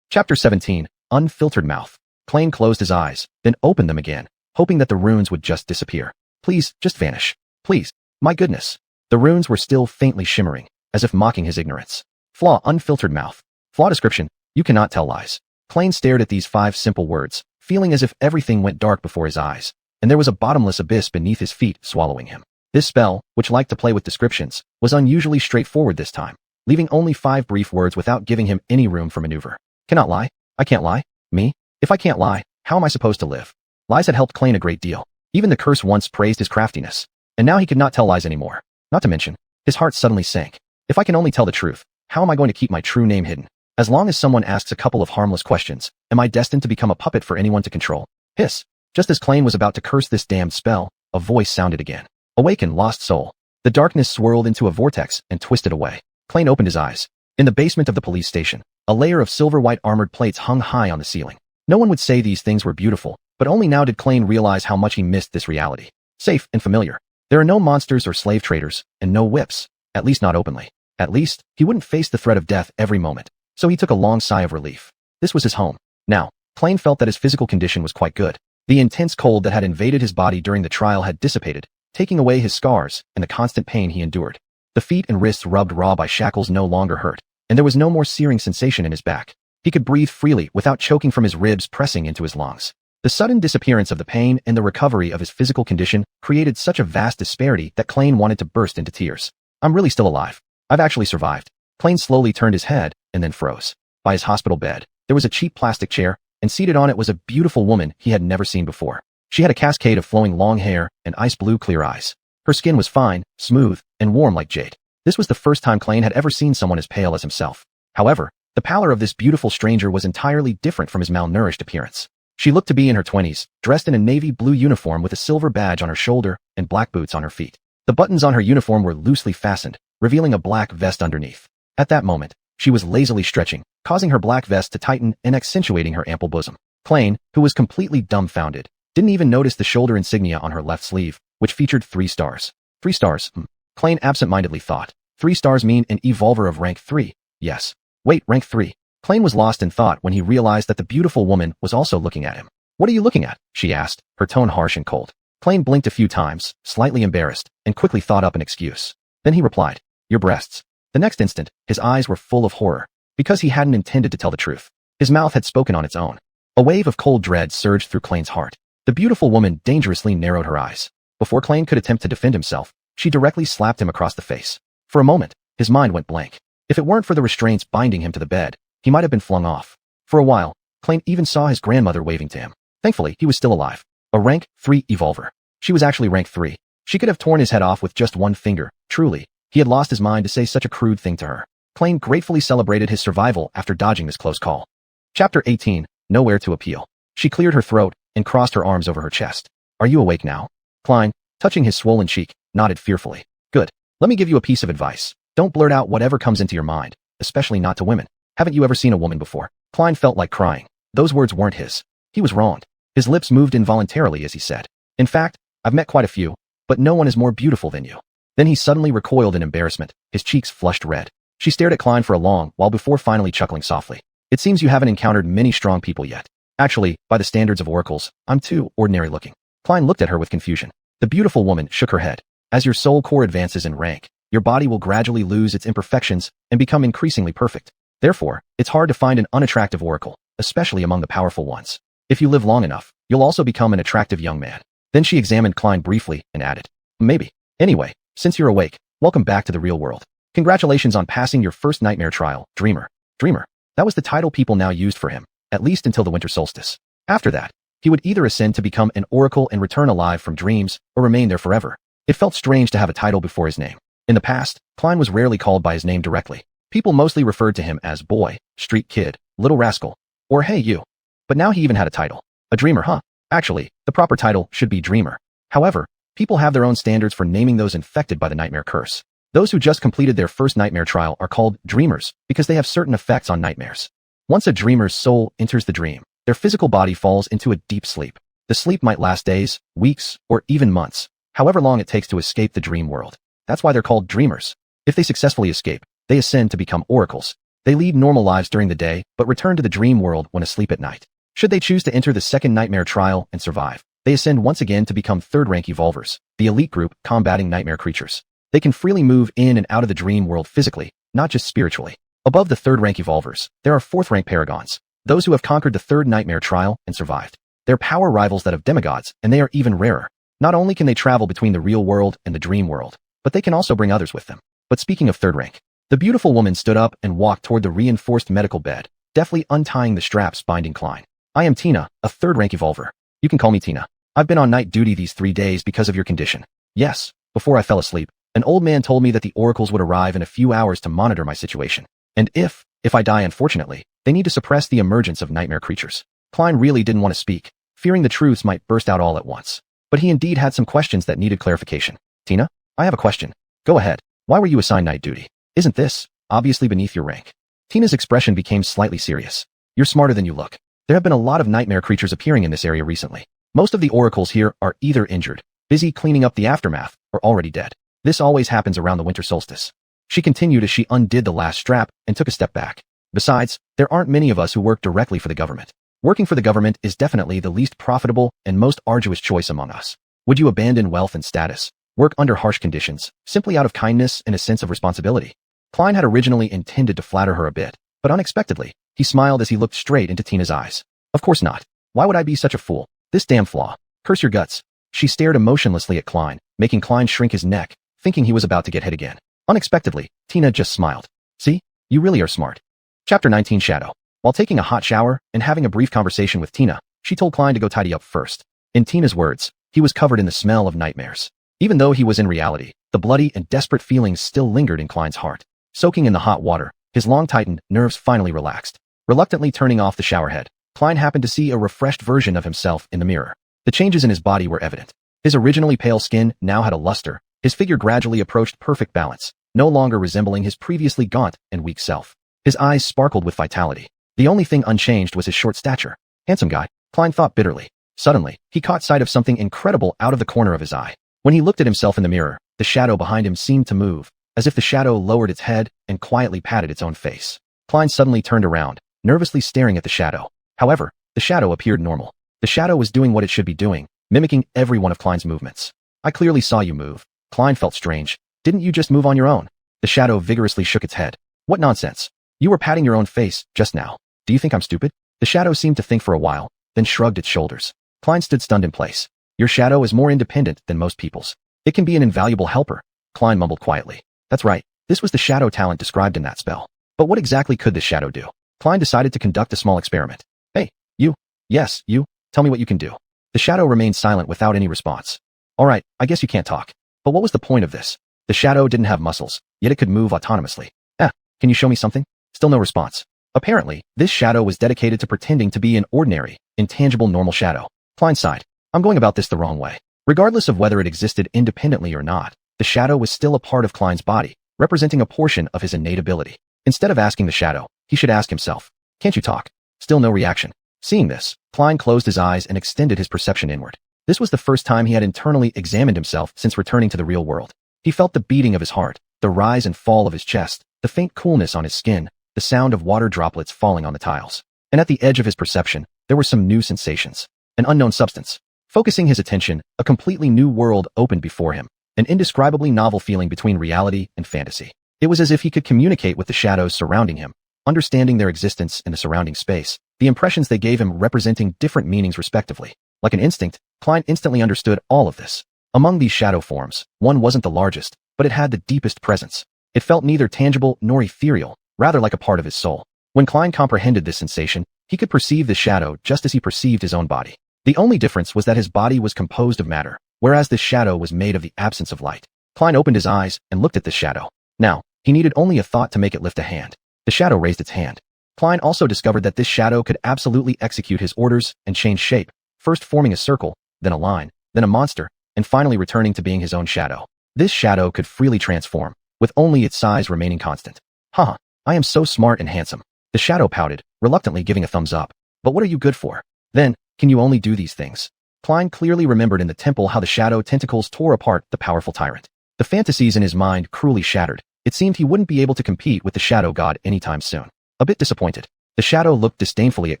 Chapter 17, Unfiltered Mouth. Klein closed his eyes, then opened them again, hoping that the runes would just disappear. Please, just vanish. Please. My goodness. The runes were still faintly shimmering, as if mocking his ignorance. Flaw, Unfiltered Mouth. Flaw description, you cannot tell lies. Klein stared at these 5 simple words, feeling as if everything went dark before his eyes, and there was a bottomless abyss beneath his feet swallowing him. This spell, which liked to play with descriptions, was unusually straightforward this time, leaving only 5 brief words without giving him any room for maneuver. Cannot lie? I can't lie? Me? If I can't lie, how am I supposed to live? Lies had helped Klein a great deal. Even the curse once praised his craftiness, and now he could not tell lies anymore. Not to mention, his heart suddenly sank. If I can only tell the truth, how am I going to keep my true name hidden? As long as someone asks a couple of harmless questions, am I destined to become a puppet for anyone to control? Hiss. Just as Klein was about to curse this damned spell, a voice sounded again. Awaken, lost soul. The darkness swirled into a vortex and twisted away. Klein opened his eyes. In the basement of the police station, A layer of silver-white armored plates hung high on the ceiling. No one would say these things were beautiful, but only now did Klain realize how much he missed this reality. Safe and familiar. There are no monsters or slave traders, and no whips. At least not openly. At least, he wouldn't face the threat of death every moment. So he took a long sigh of relief. This was his home. Now, Klain felt that his physical condition was quite good. The intense cold that had invaded his body during the trial had dissipated, taking away his scars and the constant pain he endured. The feet and wrists rubbed raw by shackles no longer hurt, and there was no more searing sensation in his back. He could breathe freely without choking from his ribs pressing into his lungs. The sudden disappearance of the pain and the recovery of his physical condition created such a vast disparity that Klain wanted to burst into tears. I'm really still alive. I've actually survived. Klain slowly turned his head and then froze. By his hospital bed, there was a cheap plastic chair, and seated on it was a beautiful woman he had never seen before. She had a cascade of flowing long hair and ice blue clear eyes. Her skin was fine, smooth, and warm like jade. This was the first time Klain had ever seen someone as pale as himself. However, the pallor of this beautiful stranger was entirely different from his malnourished appearance. She looked to be in her 20s, dressed in a navy blue uniform with a silver badge on her shoulder and black boots on her feet. The buttons on her uniform were loosely fastened, revealing a black vest underneath. At that moment, she was lazily stretching, causing her black vest to tighten and accentuating her ample bosom. Klain, who was completely dumbfounded, didn't even notice the shoulder insignia on her left sleeve, which featured 3 stars. 3 stars, Klain absent-mindedly thought. 3 stars mean an evolver of rank 3. Yes. Wait, rank 3. Klain was lost in thought when he realized that the beautiful woman was also looking at him. What are you looking at? She asked, her tone harsh and cold. Klain blinked a few times, slightly embarrassed, and quickly thought up an excuse. Then he replied, your breasts. The next instant, his eyes were full of horror, because he hadn't intended to tell the truth. His mouth had spoken on its own. A wave of cold dread surged through Klain's heart. The beautiful woman dangerously narrowed her eyes. Before Klain could attempt to defend himself, she directly slapped him across the face. For a moment, his mind went blank. If it weren't for the restraints binding him to the bed, he might have been flung off. For a while, Klain even saw his grandmother waving to him. Thankfully, he was still alive. A rank 3 evolver. She was actually rank 3. She could have torn his head off with just one finger. Truly, he had lost his mind to say such a crude thing to her. Klain gratefully celebrated his survival after dodging this close call. Chapter 18, Nowhere to Appeal. She cleared her throat and crossed her arms over her chest. Are you awake now? Klain, touching his swollen cheek, nodded fearfully. Good. Let me give you a piece of advice. Don't blurt out whatever comes into your mind, especially not to women. Haven't you ever seen a woman before? Klain felt like crying. Those words weren't his. He was wronged. His lips moved involuntarily as he said, in fact, I've met quite a few, but no one is more beautiful than you. Then he suddenly recoiled in embarrassment, his cheeks flushed red. She stared at Klain for a long while before finally chuckling softly. It seems you haven't encountered many strong people yet. Actually, by the standards of oracles, I'm too ordinary looking. Klain looked at her with confusion. The beautiful woman shook her head. As your soul core advances in rank, your body will gradually lose its imperfections and become increasingly perfect. Therefore, it's hard to find an unattractive oracle, especially among the powerful ones. If you live long enough, you'll also become an attractive young man. Then she examined Klain briefly and added, maybe. Anyway, since you're awake, welcome back to the real world. Congratulations on passing your first nightmare trial, Dreamer. Dreamer. That was the title people now used for him, at least until the winter solstice. After that, he would either ascend to become an oracle and return alive from dreams, or remain there forever. It felt strange to have a title before his name. In the past, Klain was rarely called by his name directly. People mostly referred to him as boy, street kid, little rascal, or hey you. But now he even had a title. A dreamer, huh? Actually, the proper title should be dreamer. However, people have their own standards for naming those infected by the nightmare curse. Those who just completed their first nightmare trial are called dreamers because they have certain effects on nightmares. Once a dreamer's soul enters the dream, their physical body falls into a deep sleep. The sleep might last days, weeks, or even months, however long it takes to escape the dream world. That's why they're called dreamers. If they successfully escape, they ascend to become oracles. They lead normal lives during the day, but return to the dream world when asleep at night. Should they choose to enter the second nightmare trial and survive, they ascend once again to become third-rank evolvers, the elite group combating nightmare creatures. They can freely move in and out of the dream world physically, not just spiritually. Above the third-rank evolvers, there are fourth-rank paragons, those who have conquered the third nightmare trial and survived. They're power rivals that of demigods, and they are even rarer. Not only can they travel between the real world and the dream world, but they can also bring others with them. But speaking of third rank, the beautiful woman stood up and walked toward the reinforced medical bed, deftly untying the straps binding Klain. I am Tina, a third-rank evolver. You can call me Tina. I've been on night duty these 3 days because of your condition. Yes, before I fell asleep, an old man told me that the oracles would arrive in a few hours to monitor my situation. And if I die unfortunately, they need to suppress the emergence of nightmare creatures. Klain really didn't want to speak, fearing the truths might burst out all at once. But he indeed had some questions that needed clarification. Tina, I have a question. Go ahead. Why were you assigned night duty? Isn't this obviously beneath your rank? Tina's expression became slightly serious. You're smarter than you look. There have been a lot of nightmare creatures appearing in this area recently. Most of the oracles here are either injured, busy cleaning up the aftermath, or already dead. This always happens around the winter solstice. She continued as she undid the last strap and took a step back. Besides, there aren't many of us who work directly for the government. Working for the government is definitely the least profitable and most arduous choice among us. Would you abandon wealth and status, work under harsh conditions, simply out of kindness and a sense of responsibility? Klein had originally intended to flatter her a bit, but unexpectedly, he smiled as he looked straight into Tina's eyes. Of course not. Why would I be such a fool? This damn flaw. Curse your guts. She stared emotionlessly at Klein, making Klein shrink his neck, thinking he was about to get hit again. Unexpectedly, Tina just smiled. See? You really are smart. Chapter 19 Shadow. While taking a hot shower and having a brief conversation with Tina, she told Klein to go tidy up first. In Tina's words, he was covered in the smell of nightmares. Even though he was in reality, the bloody and desperate feelings still lingered in Klein's heart. Soaking in the hot water, his long-tightened nerves finally relaxed. Reluctantly turning off the showerhead, Klein happened to see a refreshed version of himself in the mirror. The changes in his body were evident. His originally pale skin now had a luster. His figure gradually approached perfect balance, no longer resembling his previously gaunt and weak self. His eyes sparkled with vitality. The only thing unchanged was his short stature. Handsome guy, Klein thought bitterly. Suddenly, he caught sight of something incredible out of the corner of his eye. When he looked at himself in the mirror, the shadow behind him seemed to move, as if the shadow lowered its head and quietly patted its own face. Klein suddenly turned around, nervously staring at the shadow. However, the shadow appeared normal. The shadow was doing what it should be doing, mimicking every one of Klein's movements. I clearly saw you move. Klein felt strange. Didn't you just move on your own? The shadow vigorously shook its head. What nonsense. You were patting your own face, just now. Do you think I'm stupid? The shadow seemed to think for a while, then shrugged its shoulders. Klein stood stunned in place. Your shadow is more independent than most people's. It can be an invaluable helper. Klein mumbled quietly. That's right. This was the shadow talent described in that spell. But what exactly could this shadow do? Klein decided to conduct a small experiment. Hey, you. Yes, you. Tell me what you can do. The shadow remained silent without any response. All right, I guess you can't talk. But what was the point of this? The shadow didn't have muscles, yet it could move autonomously. Can you show me something? Still no response. Apparently, this shadow was dedicated to pretending to be an ordinary, intangible normal shadow. Klein sighed. I'm going about this the wrong way. Regardless of whether it existed independently or not, the shadow was still a part of Klein's body, representing a portion of his innate ability. Instead of asking the shadow, he should ask himself, can't you talk? Still no reaction. Seeing this, Klein closed his eyes and extended his perception inward. This was the first time he had internally examined himself since returning to the real world. He felt the beating of his heart, the rise and fall of his chest, the faint coolness on his skin, the sound of water droplets falling on the tiles. And at the edge of his perception, there were some new sensations. An unknown substance. Focusing his attention, a completely new world opened before him, an indescribably novel feeling between reality and fantasy. It was as if he could communicate with the shadows surrounding him, understanding their existence in the surrounding space, the impressions they gave him representing different meanings respectively. Like an instinct, Klein instantly understood all of this. Among these shadow forms, one wasn't the largest, but it had the deepest presence. It felt neither tangible nor ethereal, rather like a part of his soul. When Klein comprehended this sensation, he could perceive the shadow just as he perceived his own body. The only difference was that his body was composed of matter, whereas this shadow was made of the absence of light. Klein opened his eyes and looked at this shadow. Now, he needed only a thought to make it lift a hand. The shadow raised its hand. Klein also discovered that this shadow could absolutely execute his orders and change shape, first forming a circle, then a line, then a monster, and finally returning to being his own shadow. This shadow could freely transform, with only its size remaining constant. Haha, I am so smart and handsome. The shadow pouted, reluctantly giving a thumbs up. But what are you good for? Then, can you only do these things? Klein clearly remembered in the temple how the shadow tentacles tore apart the powerful tyrant. The fantasies in his mind cruelly shattered. It seemed he wouldn't be able to compete with the shadow god anytime soon. A bit disappointed, the shadow looked disdainfully at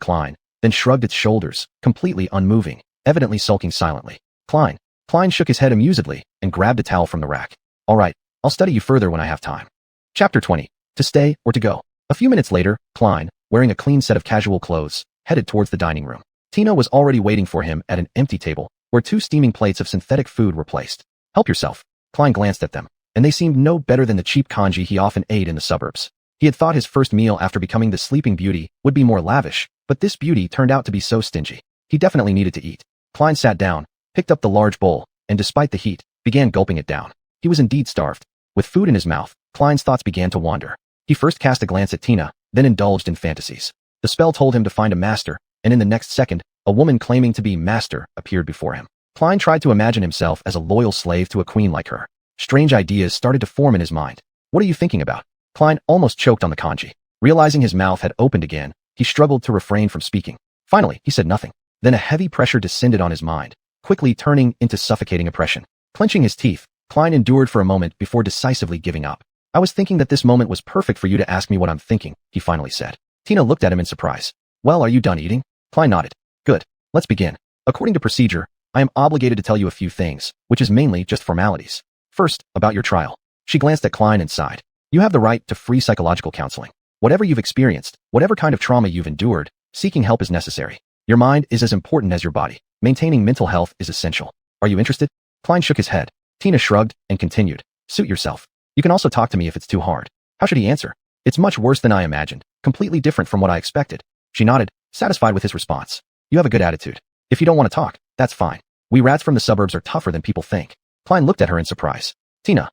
Klein, then shrugged its shoulders, completely unmoving, evidently sulking silently. Klein shook his head amusedly and grabbed a towel from the rack. All right, I'll study you further when I have time. Chapter 20. To stay or to go. A few minutes later, Klein, wearing a clean set of casual clothes, headed towards the dining room. Tina was already waiting for him at an empty table, where 2 steaming plates of synthetic food were placed. Help yourself. Klein glanced at them, and they seemed no better than the cheap congee he often ate in the suburbs. He had thought his first meal after becoming the Sleeping Beauty would be more lavish, but this beauty turned out to be so stingy. He definitely needed to eat. Klein sat down, picked up the large bowl, and despite the heat, began gulping it down. He was indeed starved. With food in his mouth, Klein's thoughts began to wander. He first cast a glance at Tina, then indulged in fantasies. The spell told him to find a master, and in the next second, a woman claiming to be master appeared before him. Klein tried to imagine himself as a loyal slave to a queen like her. Strange ideas started to form in his mind. What are you thinking about? Klein almost choked on the congee. Realizing his mouth had opened again, he struggled to refrain from speaking. Finally, he said nothing. Then a heavy pressure descended on his mind, quickly turning into suffocating oppression. Clenching his teeth, Klein endured for a moment before decisively giving up. I was thinking that this moment was perfect for you to ask me what I'm thinking, he finally said. Tina looked at him in surprise. Well, are you done eating? Klein nodded. Good. Let's begin. According to procedure, I am obligated to tell you a few things, which is mainly just formalities. First, about your trial. She glanced at Klein and sighed. You have the right to free psychological counseling. Whatever you've experienced, whatever kind of trauma you've endured, seeking help is necessary. Your mind is as important as your body. Maintaining mental health is essential. Are you interested? Klein shook his head. Tina shrugged and continued. Suit yourself. You can also talk to me if it's too hard. How should he answer? It's much worse than I imagined, completely different from what I expected. She nodded, satisfied with his response. You have a good attitude. If you don't want to talk, that's fine. We rats from the suburbs are tougher than people think. Klein looked at her in surprise. Tina,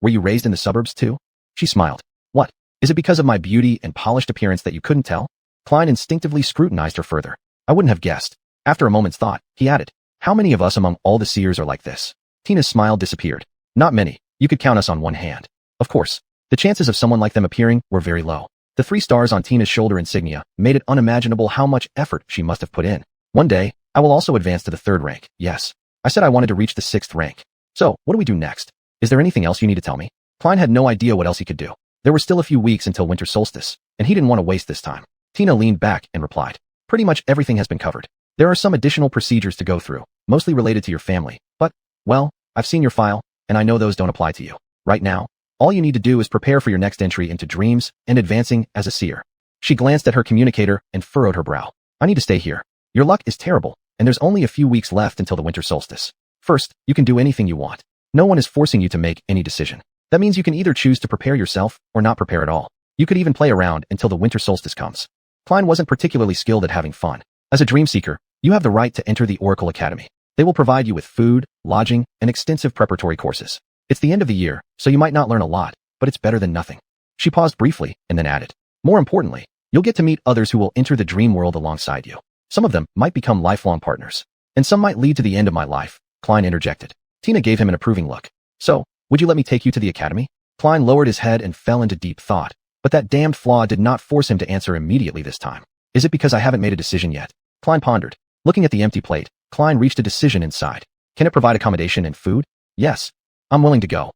were you raised in the suburbs too? She smiled. What? Is it because of my beauty and polished appearance that you couldn't tell? Klein instinctively scrutinized her further. I wouldn't have guessed. After a moment's thought, he added, how many of us among all the seers are like this? Tina's smile disappeared. Not many. You could count us on one hand. Of course, the chances of someone like them appearing were very low. The 3 stars on Tina's shoulder insignia made it unimaginable how much effort she must have put in. One day, I will also advance to the 3rd rank. Yes. I said I wanted to reach the 6th rank. So, what do we do next? Is there anything else you need to tell me? Klein had no idea what else he could do. There were still a few weeks until winter solstice, and he didn't want to waste this time. Tina leaned back and replied. Pretty much everything has been covered. There are some additional procedures to go through, mostly related to your family, but, well, I've seen your file, and I know those don't apply to you. Right now, all you need to do is prepare for your next entry into dreams and advancing as a seer. She glanced at her communicator and furrowed her brow. I need to stay here. Your luck is terrible, and there's only a few weeks left until the winter solstice. First, you can do anything you want. No one is forcing you to make any decision. That means you can either choose to prepare yourself or not prepare at all. You could even play around until the winter solstice comes. Klein wasn't particularly skilled at having fun. As a dream seeker, you have the right to enter the Oracle Academy. They will provide you with food, lodging, and extensive preparatory courses. It's the end of the year, so you might not learn a lot, but it's better than nothing. She paused briefly and then added, more importantly, you'll get to meet others who will enter the dream world alongside you. Some of them might become lifelong partners. And some might lead to the end of my life, Klein interjected. Tina gave him an approving look. So, would you let me take you to the academy? Klein lowered his head and fell into deep thought, but that damned flaw did not force him to answer immediately this time. Is it because I haven't made a decision yet? Klein pondered. Looking at the empty plate, Klein reached a decision inside. Can it provide accommodation and food? Yes. I'm willing to go.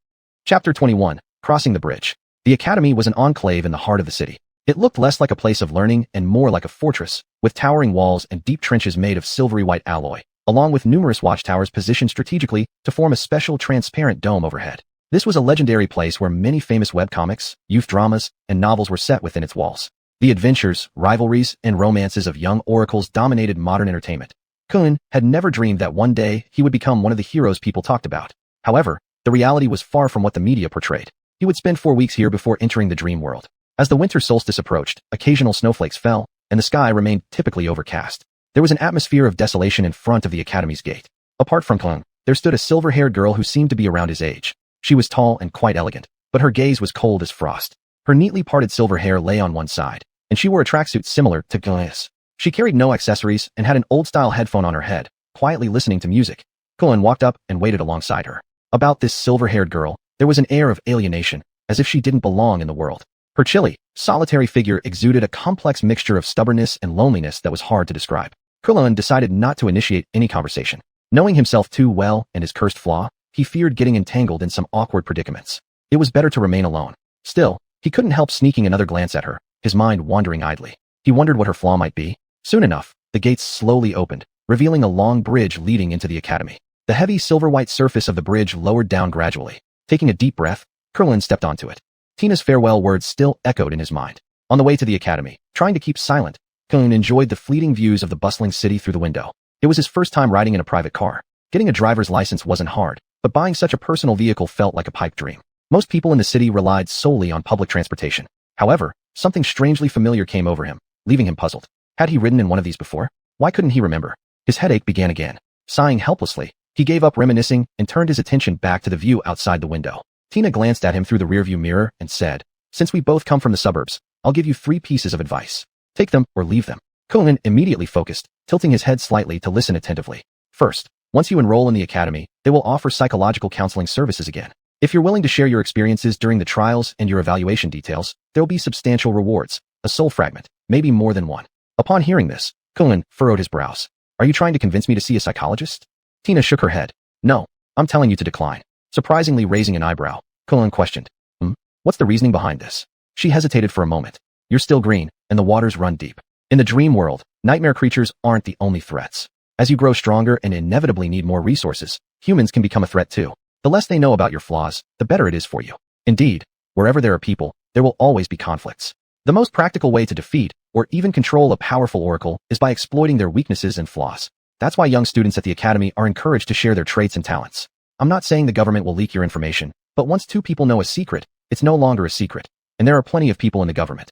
Chapter 21, Crossing the Bridge. The academy was an enclave in the heart of the city. It looked less like a place of learning and more like a fortress, with towering walls and deep trenches made of silvery white alloy, along with numerous watchtowers positioned strategically to form a special transparent dome overhead. This was a legendary place where many famous webcomics, youth dramas, and novels were set within its walls. The adventures, rivalries, and romances of young oracles dominated modern entertainment. Kun had never dreamed that one day he would become one of the heroes people talked about. However, the reality was far from what the media portrayed. He would spend 4 weeks here before entering the dream world. As the winter solstice approached, occasional snowflakes fell, and the sky remained typically overcast. There was an atmosphere of desolation in front of the academy's gate. Apart from Kun, there stood a silver-haired girl who seemed to be around his age. She was tall and quite elegant, but her gaze was cold as frost. Her neatly parted silver hair lay on one side, and she wore a tracksuit similar to Kun's. She carried no accessories and had an old-style headphone on her head, quietly listening to music. Kun walked up and waited alongside her. About this silver-haired girl, there was an air of alienation, as if she didn't belong in the world. Her chilly, solitary figure exuded a complex mixture of stubbornness and loneliness that was hard to describe. Kun decided not to initiate any conversation. Knowing himself too well and his cursed flaw, he feared getting entangled in some awkward predicaments. It was better to remain alone. Still, he couldn't help sneaking another glance at her, his mind wandering idly. He wondered what her flaw might be. Soon enough, the gates slowly opened, revealing a long bridge leading into the academy. The heavy silver-white surface of the bridge lowered down gradually. Taking a deep breath, Kun stepped onto it. Tina's farewell words still echoed in his mind. On the way to the academy, trying to keep silent, Kun enjoyed the fleeting views of the bustling city through the window. It was his first time riding in a private car. Getting a driver's license wasn't hard, but buying such a personal vehicle felt like a pipe dream. Most people in the city relied solely on public transportation. However, something strangely familiar came over him, leaving him puzzled. Had he ridden in one of these before? Why couldn't he remember? His headache began again. Sighing helplessly, he gave up reminiscing and turned his attention back to the view outside the window. Tina glanced at him through the rearview mirror and said, "Since we both come from the suburbs, I'll give you 3 pieces of advice. Take them or leave them." Kun immediately focused, tilting his head slightly to listen attentively. First, once you enroll in the academy, they will offer psychological counseling services again. If you're willing to share your experiences during the trials and your evaluation details, there'll be substantial rewards, a soul fragment, maybe more than one. Upon hearing this, Cullen furrowed his brows. Are you trying to convince me to see a psychologist? Tina shook her head. No, I'm telling you to decline. Surprisingly raising an eyebrow, Cullen questioned. What's the reasoning behind this? She hesitated for a moment. You're still green, and the waters run deep. In the dream world, nightmare creatures aren't the only threats. As you grow stronger and inevitably need more resources, humans can become a threat too. The less they know about your flaws, the better it is for you. Indeed, wherever there are people, there will always be conflicts. The most practical way to defeat, or even control a powerful oracle, is by exploiting their weaknesses and flaws. That's why young students at the academy are encouraged to share their traits and talents. I'm not saying the government will leak your information, but once two people know a secret, it's no longer a secret, and there are plenty of people in the government.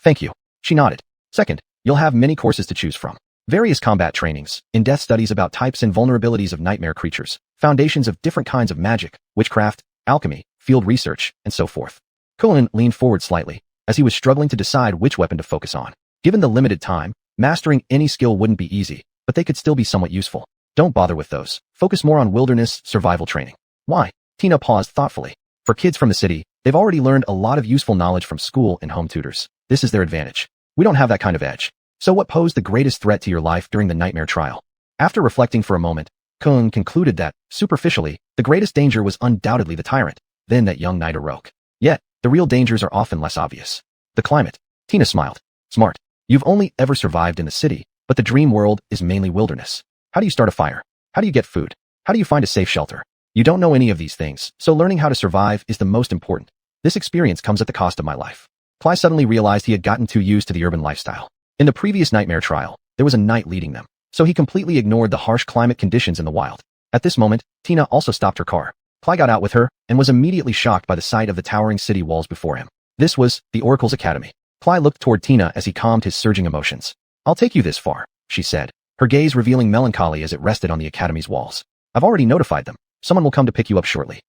Thank you. She nodded. Second, you'll have many courses to choose from. Various combat trainings, in-depth studies about types and vulnerabilities of nightmare creatures, foundations of different kinds of magic, witchcraft, alchemy, field research, and so forth. Cullen leaned forward slightly, as he was struggling to decide which weapon to focus on. Given the limited time, mastering any skill wouldn't be easy, but they could still be somewhat useful. Don't bother with those. Focus more on wilderness survival training. Why? Tina paused thoughtfully. For kids from the city, they've already learned a lot of useful knowledge from school and home tutors. This is their advantage. We don't have that kind of edge. So what posed the greatest threat to your life during the nightmare trial? After reflecting for a moment, Cullen concluded that, superficially, the greatest danger was undoubtedly the tyrant, then that young knight Aroke. Yet, the real dangers are often less obvious. The climate. Tina smiled. Smart. You've only ever survived in the city, but the dream world is mainly wilderness. How do you start a fire? How do you get food? How do you find a safe shelter? You don't know any of these things, so learning how to survive is the most important. This experience comes at the cost of my life. Cly suddenly realized he had gotten too used to the urban lifestyle. In the previous nightmare trial, there was a knight leading them, so he completely ignored the harsh climate conditions in the wild. At this moment, Tina also stopped her car. Cly got out with her, and was immediately shocked by the sight of the towering city walls before him. This was the Oracle's Academy. Cly looked toward Tina as he calmed his surging emotions. I'll take you this far, she said, her gaze revealing melancholy as it rested on the Academy's walls. I've already notified them. Someone will come to pick you up shortly.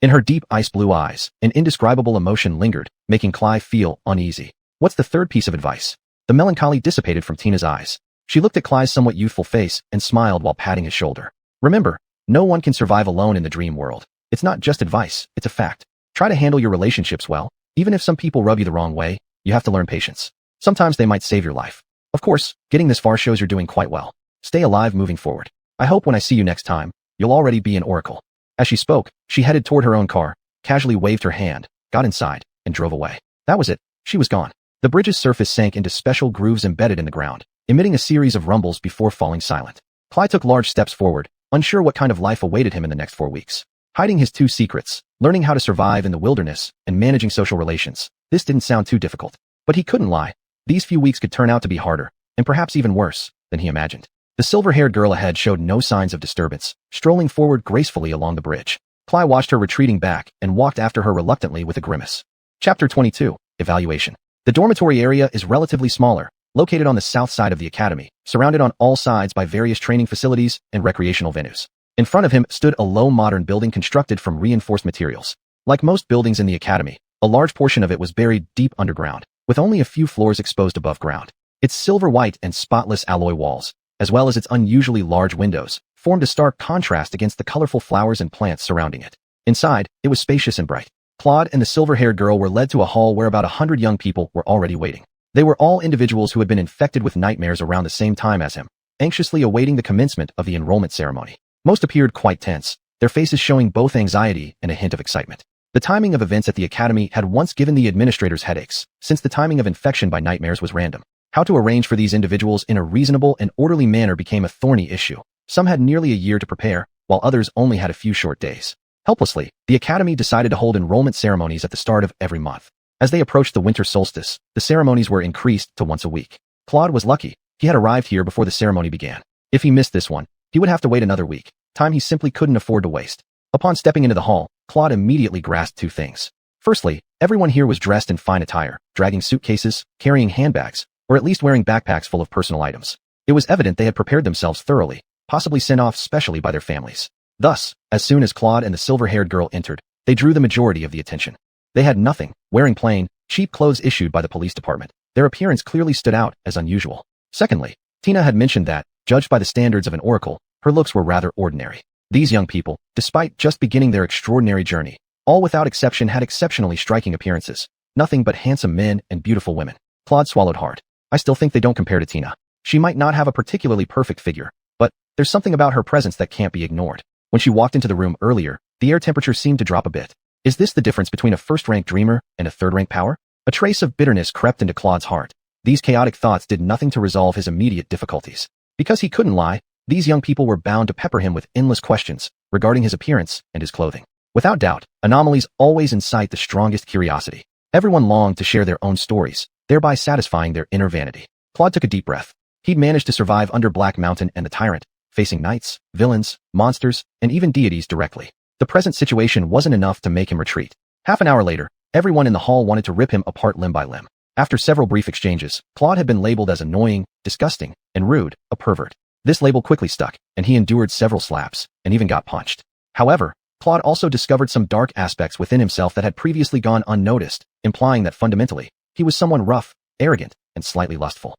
In her deep ice blue eyes, an indescribable emotion lingered, making Cly feel uneasy. What's the third piece of advice? The melancholy dissipated from Tina's eyes. She looked at Cly's somewhat youthful face and smiled while patting his shoulder. Remember, no one can survive alone in the dream world. It's not just advice, it's a fact. Try to handle your relationships well. Even if some people rub you the wrong way, you have to learn patience. Sometimes they might save your life. Of course, getting this far shows you're doing quite well. Stay alive moving forward. I hope when I see you next time, you'll already be an oracle. As she spoke, she headed toward her own car, casually waved her hand, got inside, and drove away. That was it. She was gone. The bridge's surface sank into special grooves embedded in the ground, emitting a series of rumbles before falling silent. Cly took large steps forward, unsure what kind of life awaited him in the next 4 weeks. Hiding his two secrets, learning how to survive in the wilderness, and managing social relations. This didn't sound too difficult. But he couldn't lie. These few weeks could turn out to be harder, and perhaps even worse, than he imagined. The silver-haired girl ahead showed no signs of disturbance, strolling forward gracefully along the bridge. Cly watched her retreating back and walked after her reluctantly with a grimace. Chapter 22. Evaluation. The dormitory area is relatively smaller, located on the south side of the academy, surrounded on all sides by various training facilities and recreational venues. In front of him stood a low modern building constructed from reinforced materials. Like most buildings in the academy, a large portion of it was buried deep underground, with only a few floors exposed above ground. Its silver-white and spotless alloy walls, as well as its unusually large windows, formed a stark contrast against the colorful flowers and plants surrounding it. Inside, it was spacious and bright. Claude and the silver-haired girl were led to a hall where about 100 young people were already waiting. They were all individuals who had been infected with nightmares around the same time as him, anxiously awaiting the commencement of the enrollment ceremony. Most appeared quite tense, their faces showing both anxiety and a hint of excitement. The timing of events at the academy had once given the administrators headaches, since the timing of infection by nightmares was random. How to arrange for these individuals in a reasonable and orderly manner became a thorny issue. Some had nearly a year to prepare, while others only had a few short days. Helplessly, the academy decided to hold enrollment ceremonies at the start of every month. As they approached the winter solstice, the ceremonies were increased to once a week. Claude was lucky. He had arrived here before the ceremony began. If he missed this one, he would have to wait another week, time he simply couldn't afford to waste. Upon stepping into the hall, Claude immediately grasped two things. Firstly, everyone here was dressed in fine attire, dragging suitcases, carrying handbags, or at least wearing backpacks full of personal items. It was evident they had prepared themselves thoroughly, possibly sent off specially by their families. Thus, as soon as Claude and the silver-haired girl entered, they drew the majority of the attention. They had nothing, wearing plain, cheap clothes issued by the police department. Their appearance clearly stood out as unusual. Secondly, Tina had mentioned that, judged by the standards of an oracle, her looks were rather ordinary. These young people, despite just beginning their extraordinary journey, All without exception had exceptionally striking appearances. Nothing but handsome men and beautiful women. Claude swallowed hard. I still think they don't compare to Tina. She might not have a particularly perfect figure, but there's something about her presence that can't be ignored. When she walked into the room earlier, the air temperature seemed to drop a bit. Is this the difference between a first-rank dreamer and a third-rank power? A trace of bitterness crept into Claude's heart. These chaotic thoughts did nothing to resolve his immediate difficulties. Because he couldn't lie, these young people were bound to pepper him with endless questions regarding his appearance and his clothing. Without doubt, anomalies always incite the strongest curiosity. Everyone longed to share their own stories, thereby satisfying their inner vanity. Claude took a deep breath. He'd managed to survive under Black Mountain and the Tyrant, facing knights, villains, monsters, and even deities directly. The present situation wasn't enough to make him retreat. Half an hour later, everyone in the hall wanted to rip him apart limb by limb. After several brief exchanges, Claude had been labeled as annoying, disgusting, and rude, a pervert. This label quickly stuck, and he endured several slaps, and even got punched. However, Claude also discovered some dark aspects within himself that had previously gone unnoticed, implying that fundamentally, he was someone rough, arrogant, and slightly lustful.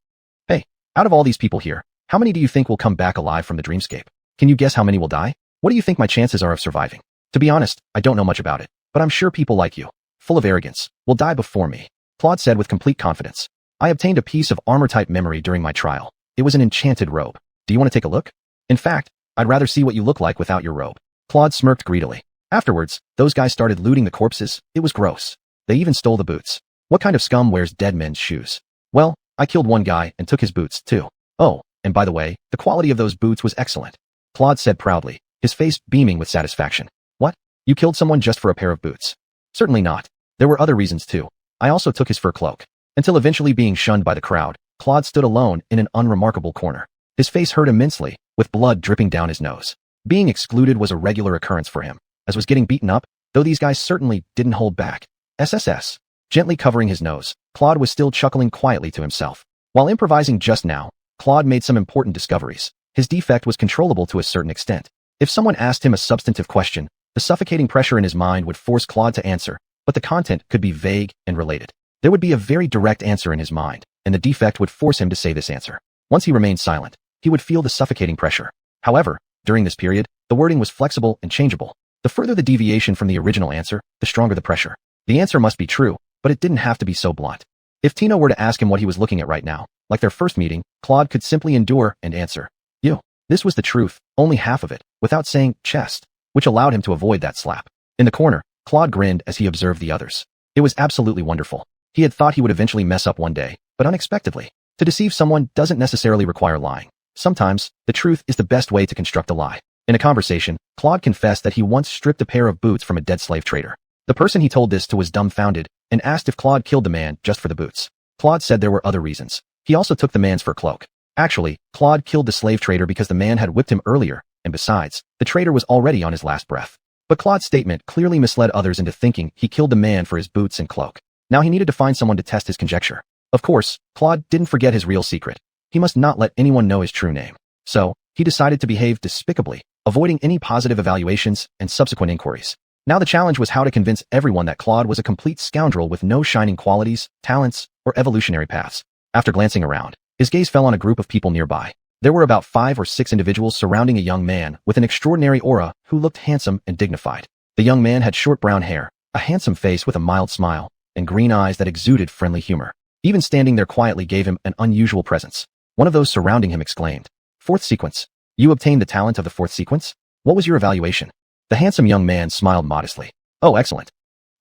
Hey, out of all these people here, how many do you think will come back alive from the dreamscape? Can you guess how many will die? What do you think my chances are of surviving? To be honest, I don't know much about it, but I'm sure people like you, full of arrogance, will die before me. Claude said with complete confidence. I obtained a piece of armor-type memory during my trial. It was an enchanted robe. Do you want to take a look? In fact, I'd rather see what you look like without your robe. Claude smirked greedily. Afterwards, those guys started looting the corpses. It was gross. They even stole the boots. What kind of scum wears dead men's shoes? Well, I killed one guy and took his boots, too. Oh, and by the way, the quality of those boots was excellent. Claude said proudly, his face beaming with satisfaction. What? You killed someone just for a pair of boots? Certainly not. There were other reasons, too. I also took his fur cloak. Until eventually being shunned by the crowd, Claude stood alone in an unremarkable corner. His face hurt immensely, with blood dripping down his nose. Being excluded was a regular occurrence for him, as was getting beaten up, though these guys certainly didn't hold back. SSS. Gently covering his nose, Claude was still chuckling quietly to himself. While improvising just now, Claude made some important discoveries. His defect was controllable to a certain extent. If someone asked him a substantive question, the suffocating pressure in his mind would force Claude to answer, but the content could be vague and related. There would be a very direct answer in his mind, and the defect would force him to say this answer. Once he remained silent, he would feel the suffocating pressure. However, during this period, the wording was flexible and changeable. The further the deviation from the original answer, the stronger the pressure. The answer must be true, but it didn't have to be so blunt. If Tina were to ask him what he was looking at right now, like their first meeting, Claude could simply endure and answer. You. This was the truth, only half of it, without saying chest, which allowed him to avoid that slap. In the corner, Claude grinned as he observed the others. It was absolutely wonderful. He had thought he would eventually mess up one day, but unexpectedly. To deceive someone doesn't necessarily require lying. Sometimes, the truth is the best way to construct a lie. In a conversation, Claude confessed that he once stripped a pair of boots from a dead slave trader. The person he told this to was dumbfounded and asked if Claude killed the man just for the boots. Claude said there were other reasons. He also took the man's fur cloak. Actually, Claude killed the slave trader because the man had whipped him earlier, and besides, the trader was already on his last breath. But Claude's statement clearly misled others into thinking he killed the man for his boots and cloak. Now he needed to find someone to test his conjecture. Of course, Claude didn't forget his real secret. He must not let anyone know his true name. So, he decided to behave despicably, avoiding any positive evaluations and subsequent inquiries. Now the challenge was how to convince everyone that Claude was a complete scoundrel with no shining qualities, talents, or evolutionary paths. After glancing around, his gaze fell on a group of people nearby. There were about 5 or 6 individuals surrounding a young man with an extraordinary aura who looked handsome and dignified. The young man had short brown hair, a handsome face with a mild smile, and green eyes that exuded friendly humor. Even standing there quietly gave him an unusual presence. One of those surrounding him exclaimed, "Fourth sequence. You obtained the talent of the fourth sequence? What was your evaluation?" The handsome young man smiled modestly. "Oh, excellent."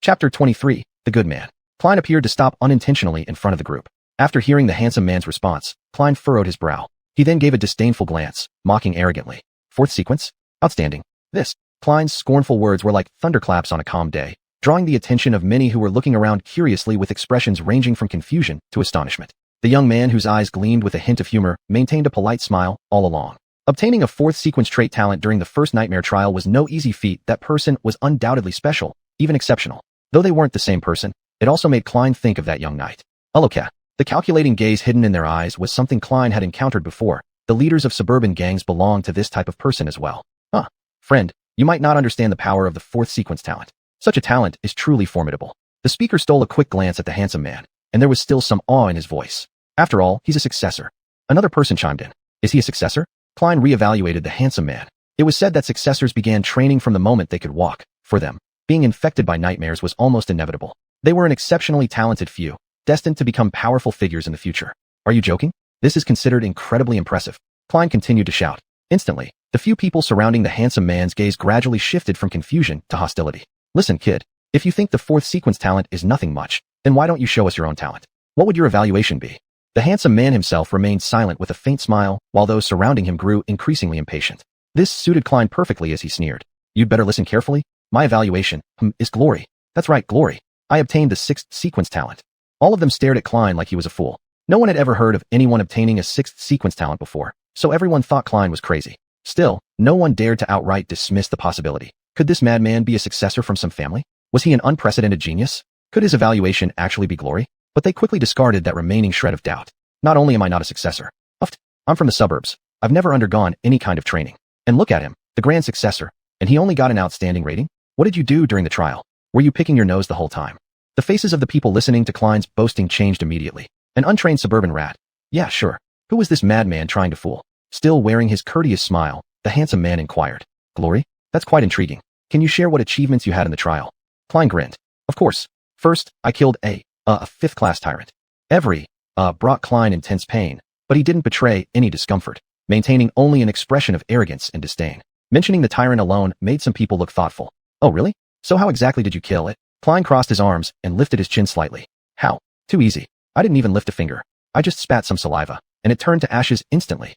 Chapter 23, The Good Man. Klein appeared to stop unintentionally in front of the group. After hearing the handsome man's response, Klein furrowed his brow. He then gave a disdainful glance, mocking arrogantly. "Fourth sequence? Outstanding." This. Klein's scornful words were like thunderclaps on a calm day, drawing the attention of many who were looking around curiously with expressions ranging from confusion to astonishment. The young man, whose eyes gleamed with a hint of humor, maintained a polite smile all along. Obtaining a fourth sequence trait talent during the first nightmare trial was no easy feat. That person was undoubtedly special, even exceptional. Though they weren't the same person, it also made Klein think of that young knight. Aloka. The calculating gaze hidden in their eyes was something Klein had encountered before. The leaders of suburban gangs belonged to this type of person as well. Friend, you might not understand the power of the fourth sequence talent. Such a talent is truly formidable. The speaker stole a quick glance at the handsome man, and there was still some awe in his voice. After all, he's a successor. Another person chimed in. Is he a successor? Klein reevaluated the handsome man. It was said that successors began training from the moment they could walk. For them, Being infected by nightmares was almost inevitable. They were an exceptionally talented few, destined to become powerful figures in the future. Are you joking? This is considered incredibly impressive. Klein continued to shout. Instantly, the few people surrounding the handsome man's gaze gradually shifted from confusion to hostility. Listen, kid, if you think the fourth sequence talent is nothing much, then why don't you show us your own talent? What would your evaluation be? The handsome man himself remained silent with a faint smile, while those surrounding him grew increasingly impatient. This suited Klein perfectly as he sneered. You'd better listen carefully. My evaluation, is glory. That's right, glory. I obtained the sixth sequence talent. All of them stared at Klein like he was a fool. No one had ever heard of anyone obtaining a sixth sequence talent before, so everyone thought Klein was crazy. Still, no one dared to outright dismiss the possibility. Could this madman be a successor from some family? Was he an unprecedented genius? Could his evaluation actually be glory? But they quickly discarded that remaining shred of doubt. Not only am I not a successor, I'm from the suburbs. I've never undergone any kind of training. And look at him, the grand successor, and he only got an outstanding rating? What did you do during the trial? Were you picking your nose the whole time? The faces of the people listening to Klein's boasting changed immediately. An untrained suburban rat. Yeah, sure. Who was this madman trying to fool? Still wearing his courteous smile, the handsome man inquired. Glory? That's quite intriguing. Can you share what achievements you had in the trial? Klein grinned. Of course. First, I killed a fifth-class tyrant. Every, brought Klein intense pain, but he didn't betray any discomfort, maintaining only an expression of arrogance and disdain. Mentioning the tyrant alone made some people look thoughtful. Oh really? So how exactly did you kill it? Klein crossed his arms and lifted his chin slightly. How? Too easy. I didn't even lift a finger. I just spat some saliva, and it turned to ashes instantly.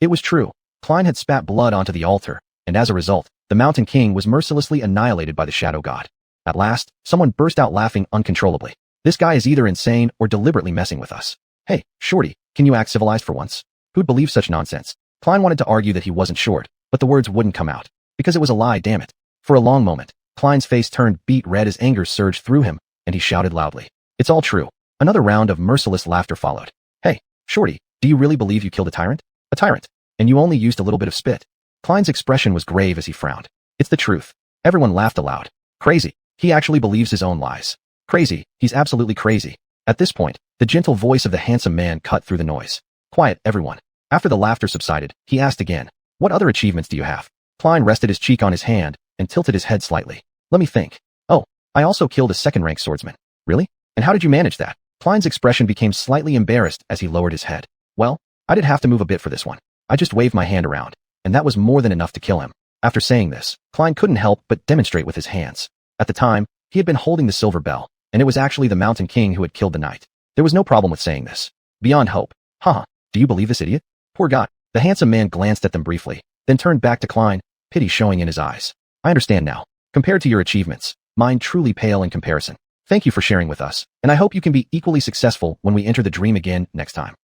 It was true. Klein had spat blood onto the altar, and as a result, the Mountain King was mercilessly annihilated by the Shadow God. At last, someone burst out laughing uncontrollably. This guy is either insane or deliberately messing with us. Hey, shorty, can you act civilized for once? Who'd believe such nonsense? Klein wanted to argue that he wasn't short, but the words wouldn't come out. Because it was a lie, damn it. For a long moment, Klein's face turned beet red as anger surged through him, and he shouted loudly. It's all true. Another round of merciless laughter followed. Hey, shorty, do you really believe you killed a tyrant? A tyrant. And you only used a little bit of spit. Klein's expression was grave as he frowned. It's the truth. Everyone laughed aloud. Crazy. He actually believes his own lies. Crazy. He's absolutely crazy. At this point, the gentle voice of the handsome man cut through the noise. Quiet, everyone. After the laughter subsided, he asked again. What other achievements do you have? Klein rested his cheek on his hand and tilted his head slightly. Let me think. Oh, I also killed a second-rank swordsman. Really? And how did you manage that? Klein's expression became slightly embarrassed as he lowered his head. Well, I did have to move a bit for this one. I just waved my hand around, and that was more than enough to kill him. After saying this, Klein couldn't help but demonstrate with his hands. At the time, he had been holding the silver bell, and it was actually the Mountain King who had killed the knight. There was no problem with saying this. Beyond hope. Haha, do you believe this idiot? Poor guy. The handsome man glanced at them briefly, then turned back to Klein, pity showing in his eyes. I understand now. Compared to your achievements, mine truly pale in comparison. Thank you for sharing with us, and I hope you can be equally successful when we enter the dream again next time.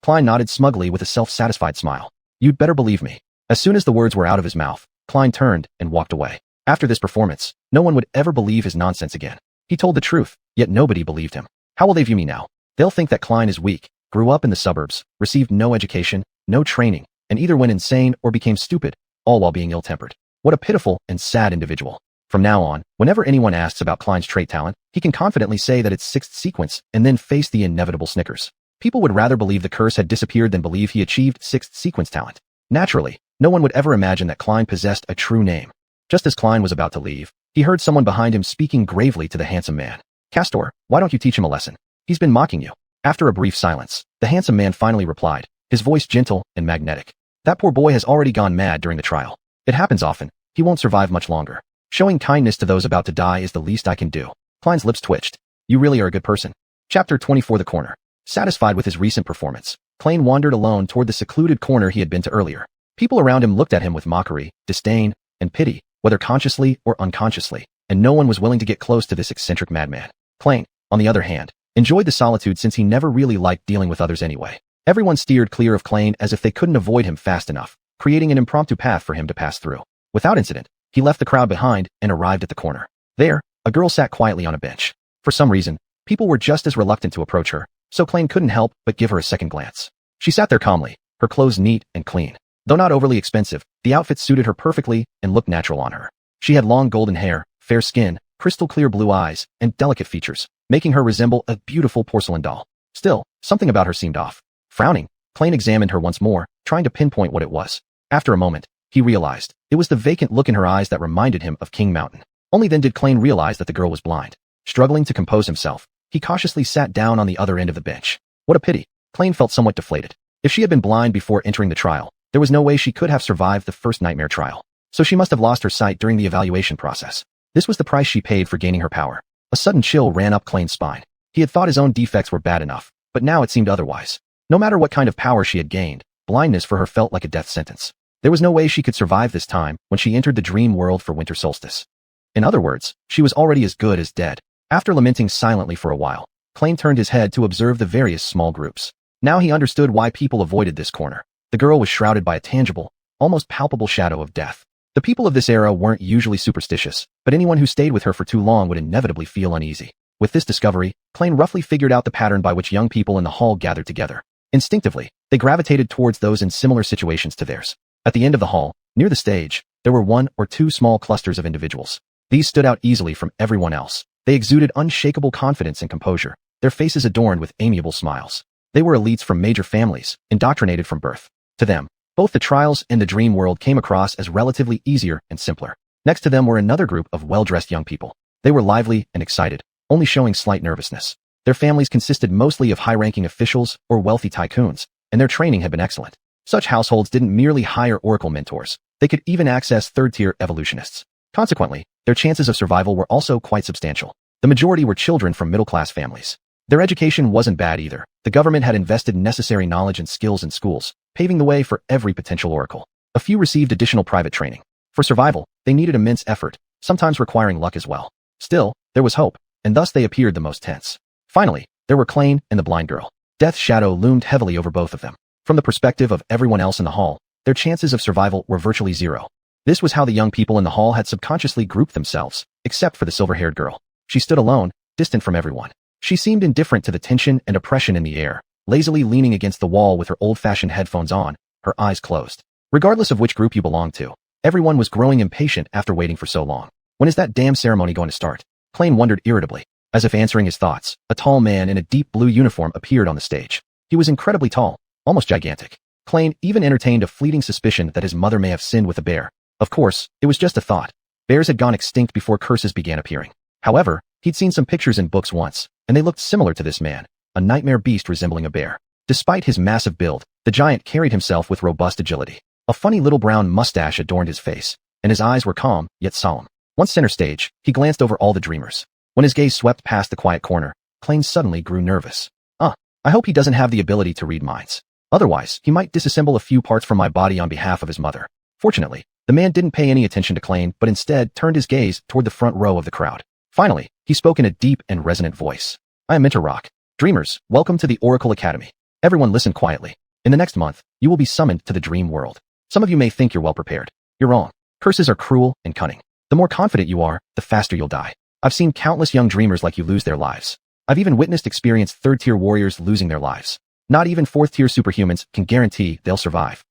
Klein nodded smugly with a self-satisfied smile. You'd better believe me. As soon as the words were out of his mouth, Klein turned and walked away. After this performance, no one would ever believe his nonsense again. He told the truth, yet nobody believed him. How will they view me now? They'll think that Klein is weak, grew up in the suburbs, received no education, no training, and either went insane or became stupid, all while being ill-tempered. What a pitiful and sad individual. From now on, whenever anyone asks about Klein's trait talent, he can confidently say that it's sixth sequence and then face the inevitable snickers. People would rather believe the curse had disappeared than believe he achieved sixth sequence talent. Naturally, no one would ever imagine that Klein possessed a true name. Just as Klein was about to leave, he heard someone behind him speaking gravely to the handsome man. Castor, why don't you teach him a lesson? He's been mocking you. After a brief silence, the handsome man finally replied, his voice gentle and magnetic. That poor boy has already gone mad during the trial. It happens often. He won't survive much longer. Showing kindness to those about to die is the least I can do. Klein's lips twitched. You really are a good person. Chapter 24. The Corner. Satisfied with his recent performance, Klein wandered alone toward the secluded corner he had been to earlier. People around him looked at him with mockery, disdain, and pity, whether consciously or unconsciously, and no one was willing to get close to this eccentric madman. Klein, on the other hand, enjoyed the solitude since he never really liked dealing with others anyway. Everyone steered clear of Klein as if they couldn't avoid him fast enough, creating an impromptu path for him to pass through. Without incident, he left the crowd behind and arrived at the corner. There, a girl sat quietly on a bench. For some reason, people were just as reluctant to approach her, so Klein couldn't help but give her a second glance. She sat there calmly, her clothes neat and clean. Though not overly expensive, the outfit suited her perfectly and looked natural on her. She had long golden hair, fair skin, crystal clear blue eyes, and delicate features, making her resemble a beautiful porcelain doll. Still, something about her seemed off. Frowning, Klein examined her once more, trying to pinpoint what it was. After a moment, he realized it was the vacant look in her eyes that reminded him of King Mountain. Only then did Klain realize that the girl was blind. Struggling to compose himself, he cautiously sat down on the other end of the bench. What a pity. Klain felt somewhat deflated. If she had been blind before entering the trial, there was no way she could have survived the first nightmare trial. So she must have lost her sight during the evaluation process. This was the price she paid for gaining her power. A sudden chill ran up Klain's spine. He had thought his own defects were bad enough, but now it seemed otherwise. No matter what kind of power she had gained, blindness for her felt like a death sentence. There was no way she could survive this time when she entered the dream world for winter solstice. In other words, she was already as good as dead. After lamenting silently for a while, Klain turned his head to observe the various small groups. Now he understood why people avoided this corner. The girl was shrouded by a tangible, almost palpable shadow of death. The people of this era weren't usually superstitious, but anyone who stayed with her for too long would inevitably feel uneasy. With this discovery, Klain roughly figured out the pattern by which young people in the hall gathered together. Instinctively, they gravitated towards those in similar situations to theirs. At the end of the hall, near the stage, there were 1 or 2 small clusters of individuals. These stood out easily from everyone else. They exuded unshakable confidence and composure, their faces adorned with amiable smiles. They were elites from major families, indoctrinated from birth. To them, both the trials and the dream world came across as relatively easier and simpler. Next to them were another group of well-dressed young people. They were lively and excited, only showing slight nervousness. Their families consisted mostly of high-ranking officials or wealthy tycoons, and their training had been excellent. Such households didn't merely hire oracle mentors, they could even access third-tier evolutionists. Consequently, their chances of survival were also quite substantial. The majority were children from middle-class families. Their education wasn't bad either. The government had invested necessary knowledge and skills in schools, paving the way for every potential oracle. A few received additional private training. For survival, they needed immense effort, sometimes requiring luck as well. Still, there was hope, and thus they appeared the most tense. Finally, there were Klain and the blind girl. Death's shadow loomed heavily over both of them. From the perspective of everyone else in the hall, their chances of survival were virtually zero. This was how the young people in the hall had subconsciously grouped themselves, except for the silver-haired girl. She stood alone, distant from everyone. She seemed indifferent to the tension and oppression in the air, lazily leaning against the wall with her old-fashioned headphones on, her eyes closed. Regardless of which group you belonged to, everyone was growing impatient after waiting for so long. When is that damn ceremony going to start? Klain wondered irritably. As if answering his thoughts, a tall man in a deep blue uniform appeared on the stage. He was incredibly tall, almost gigantic. Klain even entertained a fleeting suspicion that his mother may have sinned with a bear. Of course, it was just a thought. Bears had gone extinct before curses began appearing. However, he'd seen some pictures in books once, and they looked similar to this man, a nightmare beast resembling a bear. Despite his massive build, the giant carried himself with robust agility. A funny little brown mustache adorned his face, and his eyes were calm, yet solemn. Once center stage, he glanced over all the dreamers. When his gaze swept past the quiet corner, Klain suddenly grew nervous. I hope he doesn't have the ability to read minds. Otherwise, he might disassemble a few parts from my body on behalf of his mother. Fortunately, the man didn't pay any attention to Klain, but instead turned his gaze toward the front row of the crowd. Finally, he spoke in a deep and resonant voice. I am Mentor Rock. Dreamers, welcome to the Oracle Academy. Everyone listen quietly. In the next month, you will be summoned to the dream world. Some of you may think you're well prepared. You're wrong. Curses are cruel and cunning. The more confident you are, the faster you'll die. I've seen countless young dreamers like you lose their lives. I've even witnessed experienced third-tier warriors losing their lives. Not even fourth-tier superhumans can guarantee they'll survive.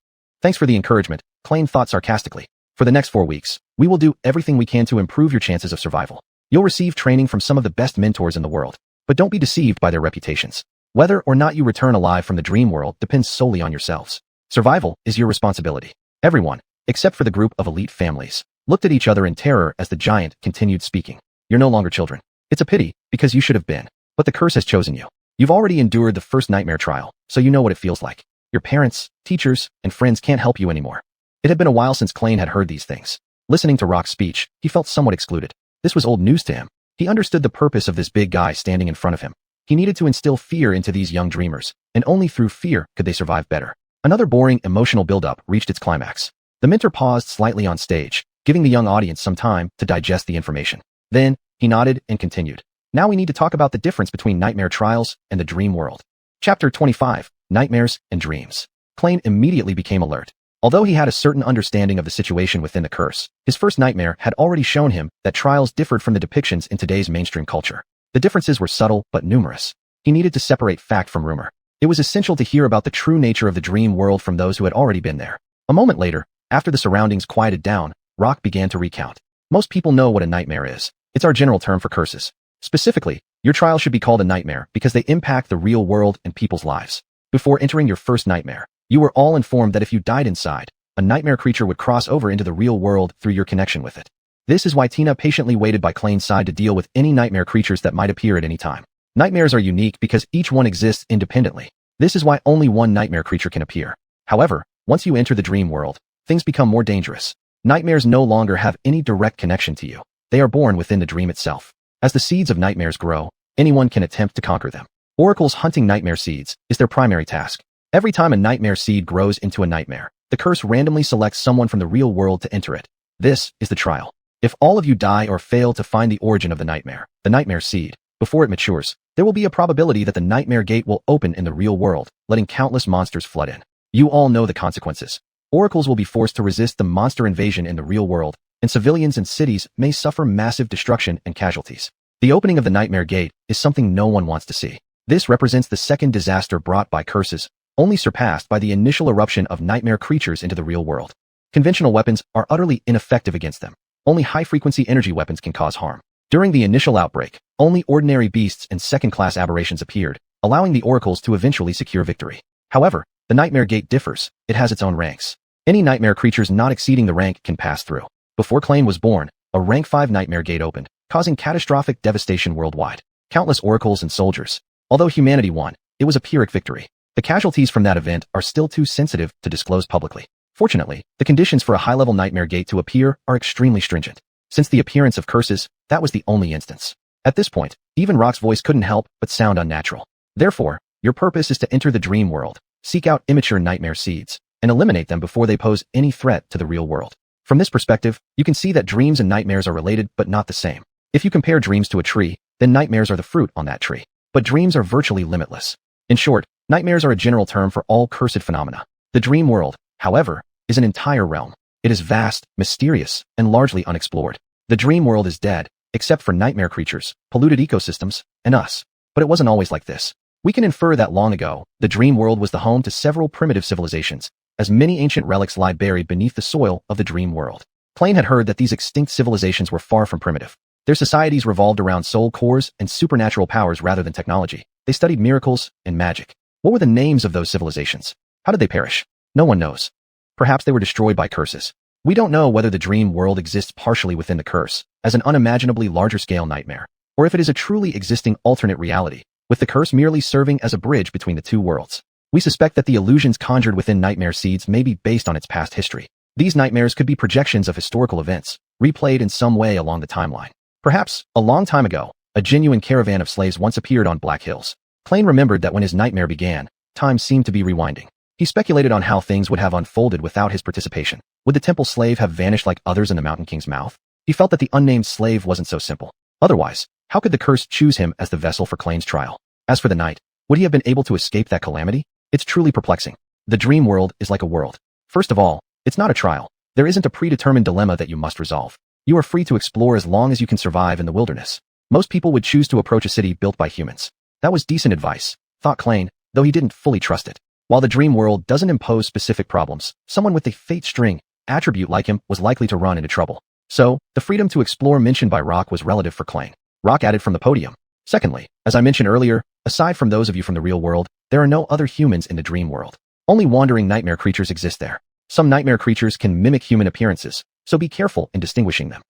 Thanks for the encouragement, Klain thought sarcastically. For the next 4 weeks, we will do everything we can to improve your chances of survival. You'll receive training from some of the best mentors in the world, but don't be deceived by their reputations. Whether or not you return alive from the dream world depends solely on yourselves. Survival is your responsibility. Everyone, except for the group of elite families, looked at each other in terror as the giant continued speaking. You're no longer children. It's a pity, because you should have been. But the curse has chosen you. You've already endured the first nightmare trial, so you know what it feels like. Your parents, teachers, and friends can't help you anymore. It had been a while since Klain had heard these things. Listening to Rock's speech, he felt somewhat excluded. This was old news to him. He understood the purpose of this big guy standing in front of him. He needed to instill fear into these young dreamers, and only through fear could they survive better. Another boring emotional buildup reached its climax. The mentor paused slightly on stage, giving the young audience some time to digest the information. Then, he nodded and continued. Now we need to talk about the difference between nightmare trials and the dream world. Chapter 25, Nightmares and Dreams. Klain immediately became alert. Although he had a certain understanding of the situation within the curse, his first nightmare had already shown him that trials differed from the depictions in today's mainstream culture. The differences were subtle but numerous. He needed to separate fact from rumor. It was essential to hear about the true nature of the dream world from those who had already been there. A moment later, after the surroundings quieted down, Rock began to recount. Most people know what a nightmare is. It's our general term for curses. Specifically, your trial should be called a nightmare because they impact the real world and people's lives. Before entering your first nightmare, you were all informed that if you died inside, a nightmare creature would cross over into the real world through your connection with it. This is why Tina patiently waited by Klane's side to deal with any nightmare creatures that might appear at any time. Nightmares are unique because each one exists independently. This is why only one nightmare creature can appear. However, once you enter the dream world, things become more dangerous. Nightmares no longer have any direct connection to you. They are born within the dream itself. As the seeds of nightmares grow, anyone can attempt to conquer them. Oracles hunting nightmare seeds is their primary task. Every time a nightmare seed grows into a nightmare, the curse randomly selects someone from the real world to enter it. This is the trial. If all of you die or fail to find the origin of the nightmare seed, before it matures, there will be a probability that the nightmare gate will open in the real world, letting countless monsters flood in. You all know the consequences. Oracles will be forced to resist the monster invasion in the real world, and civilians and cities may suffer massive destruction and casualties. The opening of the nightmare gate is something no one wants to see. This represents the second disaster brought by curses, only surpassed by the initial eruption of nightmare creatures into the real world. Conventional weapons are utterly ineffective against them. Only high-frequency energy weapons can cause harm. During the initial outbreak, only ordinary beasts and second-class aberrations appeared, allowing the oracles to eventually secure victory. However, the nightmare gate differs. It has its own ranks. Any nightmare creatures not exceeding the rank can pass through. Before Klane was born, a rank 5 nightmare gate opened, causing catastrophic devastation worldwide. Countless oracles and soldiers. Although humanity won, it was a Pyrrhic victory. The casualties from that event are still too sensitive to disclose publicly. Fortunately, the conditions for a high-level nightmare gate to appear are extremely stringent. Since the appearance of curses, that was the only instance. At this point, even Rock's voice couldn't help but sound unnatural. Therefore, your purpose is to enter the dream world, seek out immature nightmare seeds, and eliminate them before they pose any threat to the real world. From this perspective, you can see that dreams and nightmares are related but not the same. If you compare dreams to a tree, then nightmares are the fruit on that tree. But dreams are virtually limitless. In short, nightmares are a general term for all cursed phenomena. The dream world, however, is an entire realm. It is vast, mysterious, and largely unexplored. The dream world is dead, except for nightmare creatures, polluted ecosystems, and us. But it wasn't always like this. We can infer that long ago, the dream world was the home to several primitive civilizations, as many ancient relics lie buried beneath the soil of the dream world. Klane had heard that these extinct civilizations were far from primitive. Their societies revolved around soul cores and supernatural powers rather than technology. They studied miracles and magic. What were the names of those civilizations? How did they perish? No one knows. Perhaps they were destroyed by curses. We don't know whether the dream world exists partially within the curse, as an unimaginably larger-scale nightmare, or if it is a truly existing alternate reality, with the curse merely serving as a bridge between the two worlds. We suspect that the illusions conjured within nightmare seeds may be based on its past history. These nightmares could be projections of historical events, replayed in some way along the timeline. Perhaps, a long time ago, a genuine caravan of slaves once appeared on Black Hills. Klane remembered that when his nightmare began, time seemed to be rewinding. He speculated on how things would have unfolded without his participation. Would the temple slave have vanished like others in the Mountain King's mouth? He felt that the unnamed slave wasn't so simple. Otherwise, how could the curse choose him as the vessel for Klane's trial? As for the knight, would he have been able to escape that calamity? It's truly perplexing. The dream world is like a world. First of all, it's not a trial. There isn't a predetermined dilemma that you must resolve. You are free to explore as long as you can survive in the wilderness. Most people would choose to approach a city built by humans. That was decent advice, thought Klane, though he didn't fully trust it. While the dream world doesn't impose specific problems, someone with a fate string attribute like him was likely to run into trouble. So, the freedom to explore mentioned by Rock was relative for Klane. Rock added from the podium. Secondly, as I mentioned earlier, aside from those of you from the real world, there are no other humans in the dream world. Only wandering nightmare creatures exist there. Some nightmare creatures can mimic human appearances, so be careful in distinguishing them.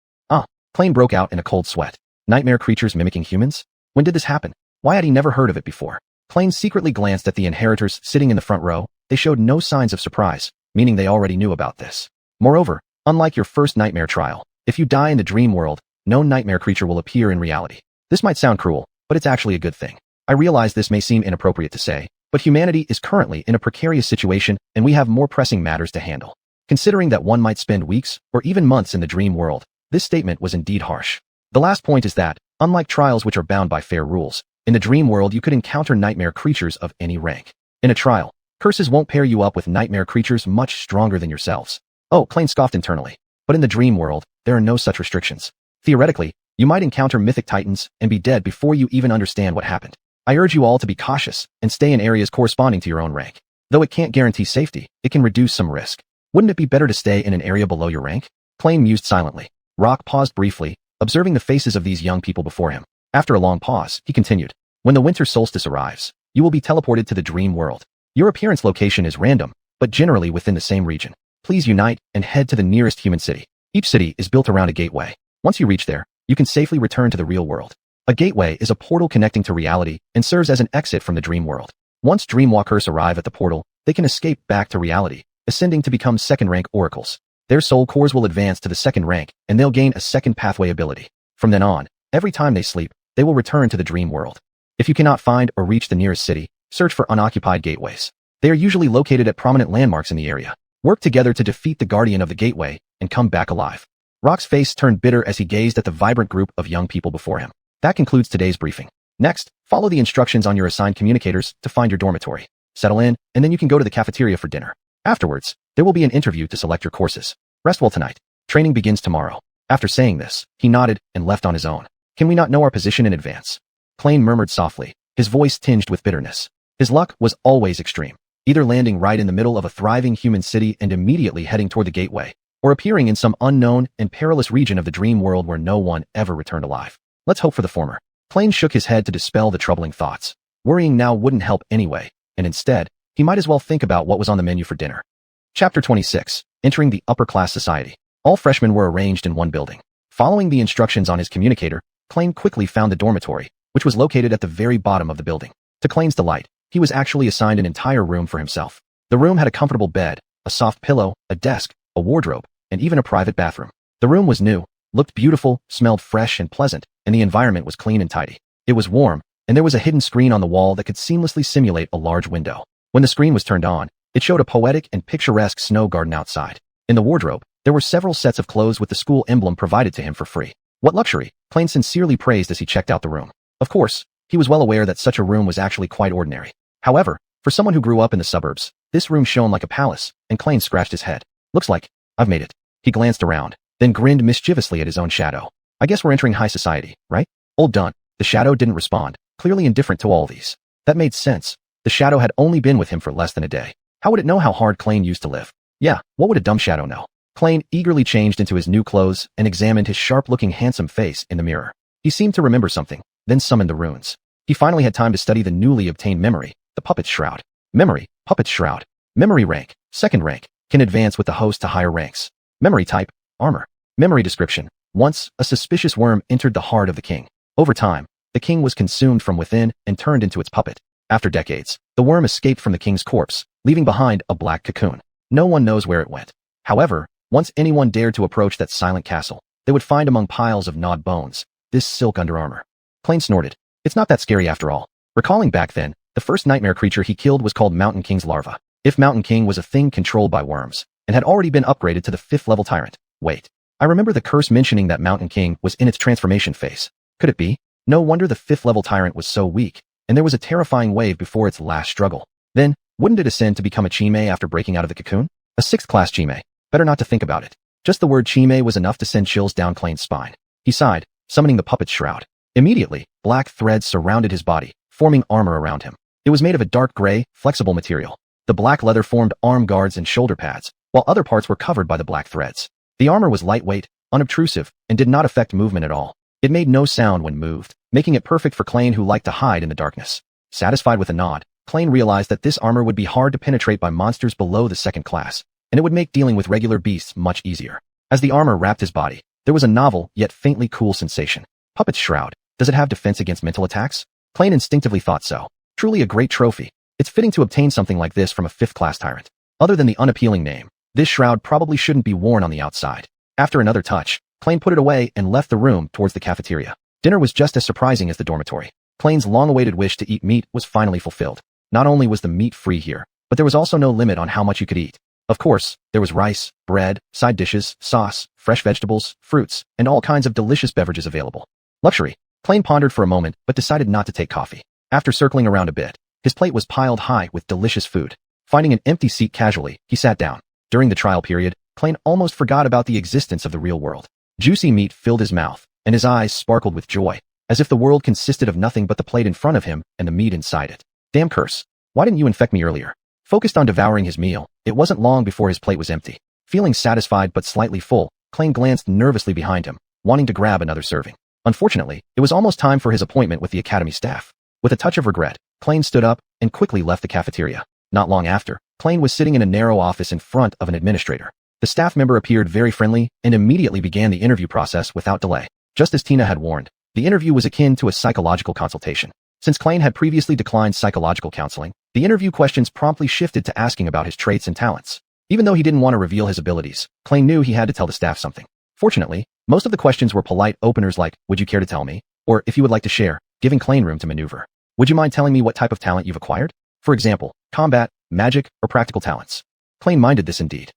Klane broke out in a cold sweat. Nightmare creatures mimicking humans? When did this happen? Why had he never heard of it before? Klane secretly glanced at the inheritors sitting in the front row. They showed no signs of surprise, meaning they already knew about this. Moreover, unlike your first nightmare trial, if you die in the dream world, no nightmare creature will appear in reality. This might sound cruel, but it's actually a good thing. I realize this may seem inappropriate to say, but humanity is currently in a precarious situation and we have more pressing matters to handle. Considering that one might spend weeks or even months in the dream world, this statement was indeed harsh. The last point is that, unlike trials which are bound by fair rules, in the dream world you could encounter nightmare creatures of any rank. In a trial, curses won't pair you up with nightmare creatures much stronger than yourselves. Oh, Klane scoffed internally. But in the dream world, there are no such restrictions. Theoretically, you might encounter mythic titans and be dead before you even understand what happened. I urge you all to be cautious and stay in areas corresponding to your own rank. Though it can't guarantee safety, it can reduce some risk. Wouldn't it be better to stay in an area below your rank? Klane mused silently. Rock paused briefly, observing the faces of these young people before him. After a long pause, he continued. When the winter solstice arrives, you will be teleported to the dream world. Your appearance location is random, but generally within the same region. Please unite and head to the nearest human city. Each city is built around a gateway. Once you reach there, you can safely return to the real world. A gateway is a portal connecting to reality and serves as an exit from the dream world. Once dreamwalkers arrive at the portal, they can escape back to reality, ascending to become second-rank oracles. Their soul cores will advance to the second rank, and they'll gain a second pathway ability. From then on, every time they sleep, they will return to the dream world. If you cannot find or reach the nearest city, search for unoccupied gateways. They are usually located at prominent landmarks in the area. Work together to defeat the guardian of the gateway and come back alive. Rock's face turned bitter as he gazed at the vibrant group of young people before him. That concludes today's briefing. Next, follow the instructions on your assigned communicators to find your dormitory. Settle in, and then you can go to the cafeteria for dinner. Afterwards, there will be an interview to select your courses. Rest well tonight. Training begins tomorrow. After saying this, he nodded and left on his own. Can we not know our position in advance? Klein murmured softly, his voice tinged with bitterness. His luck was always extreme, either landing right in the middle of a thriving human city and immediately heading toward the gateway, or appearing in some unknown and perilous region of the dream world where no one ever returned alive. Let's hope for the former. Klein shook his head to dispel the troubling thoughts. Worrying now wouldn't help anyway, and instead, he might as well think about what was on the menu for dinner. Chapter 26. Entering the upper-class society. All freshmen were arranged in one building. Following the instructions on his communicator, Klein quickly found the dormitory, which was located at the very bottom of the building. To Klein's delight, he was actually assigned an entire room for himself. The room had a comfortable bed, a soft pillow, a desk, a wardrobe, and even a private bathroom. The room was new, looked beautiful, smelled fresh and pleasant, and the environment was clean and tidy. It was warm, and there was a hidden screen on the wall that could seamlessly simulate a large window. When the screen was turned on, it showed a poetic and picturesque snow garden outside. In the wardrobe, there were several sets of clothes with the school emblem provided to him for free. What luxury, Klein sincerely praised as he checked out the room. Of course, he was well aware that such a room was actually quite ordinary. However, for someone who grew up in the suburbs, this room shone like a palace, and Klein scratched his head. Looks like I've made it. He glanced around, then grinned mischievously at his own shadow. I guess we're entering high society, right? Old Dunt. The shadow didn't respond, clearly indifferent to all these. That made sense. The shadow had only been with him for less than a day. How would it know how hard Klein used to live? Yeah, what would a dumb shadow know? Klein eagerly changed into his new clothes and examined his sharp-looking handsome face in the mirror. He seemed to remember something, then summoned the runes. He finally had time to study the newly obtained memory, the Puppet's Shroud. Memory, Puppet's Shroud. Memory rank, second rank, can advance with the host to higher ranks. Memory type, armor. Memory description. Once, a suspicious worm entered the heart of the king. Over time, the king was consumed from within and turned into its puppet. After decades, the worm escaped from the king's corpse, leaving behind a black cocoon. No one knows where it went. However, once anyone dared to approach that silent castle, they would find among piles of gnawed bones this silk under armor. Klein snorted. It's not that scary after all. Recalling back then, the first nightmare creature he killed was called Mountain King's larva. If Mountain King was a thing controlled by worms, and had already been upgraded to the 5th level tyrant. Wait. I remember the curse mentioning that Mountain King was in its transformation phase. Could it be? No wonder the 5th level tyrant was so weak, and there was a terrifying wave before its last struggle. Then, wouldn't it ascend to become a Chime after breaking out of the cocoon? A 6th class Chime. Better not to think about it. Just the word Chime was enough to send chills down Klein's spine. He sighed, summoning the Puppet's Shroud. Immediately, black threads surrounded his body, forming armor around him. It was made of a dark gray, flexible material. The black leather formed arm guards and shoulder pads, while other parts were covered by the black threads. The armor was lightweight, unobtrusive, and did not affect movement at all. It made no sound when moved, making it perfect for Klein who liked to hide in the darkness. Satisfied with a nod, Klein realized that this armor would be hard to penetrate by monsters below the 2nd class, and it would make dealing with regular beasts much easier. As the armor wrapped his body, there was a novel yet faintly cool sensation. Puppet's Shroud. Does it have defense against mental attacks? Klein instinctively thought so. Truly a great trophy. It's fitting to obtain something like this from a 5th class tyrant. Other than the unappealing name, this shroud probably shouldn't be worn on the outside. After another touch, Klein put it away and left the room towards the cafeteria. Dinner was just as surprising as the dormitory. Klein's long-awaited wish to eat meat was finally fulfilled. Not only was the meat free here, but there was also no limit on how much you could eat. Of course, there was rice, bread, side dishes, sauce, fresh vegetables, fruits, and all kinds of delicious beverages available. Luxury. Klein pondered for a moment but decided not to take coffee. After circling around a bit, his plate was piled high with delicious food. Finding an empty seat casually, he sat down. During the trial period, Klein almost forgot about the existence of the real world. Juicy meat filled his mouth, and his eyes sparkled with joy, as if the world consisted of nothing but the plate in front of him and the meat inside it. Damn curse. Why didn't you infect me earlier? Focused on devouring his meal, it wasn't long before his plate was empty. Feeling satisfied but slightly full, Klein glanced nervously behind him, wanting to grab another serving. Unfortunately, it was almost time for his appointment with the academy staff. With a touch of regret, Klein stood up and quickly left the cafeteria. Not long after, Klein was sitting in a narrow office in front of an administrator. The staff member appeared very friendly and immediately began the interview process without delay. Just as Tina had warned, the interview was akin to a psychological consultation. Since Klein had previously declined psychological counseling, the interview questions promptly shifted to asking about his traits and talents. Even though he didn't want to reveal his abilities, Klein knew he had to tell the staff something. Fortunately, most of the questions were polite openers like, "Would you care to tell me?" or "If you would like to share," giving Klein room to maneuver. "Would you mind telling me what type of talent you've acquired? For example, combat, magic, or practical talents?" Klein minded this indeed.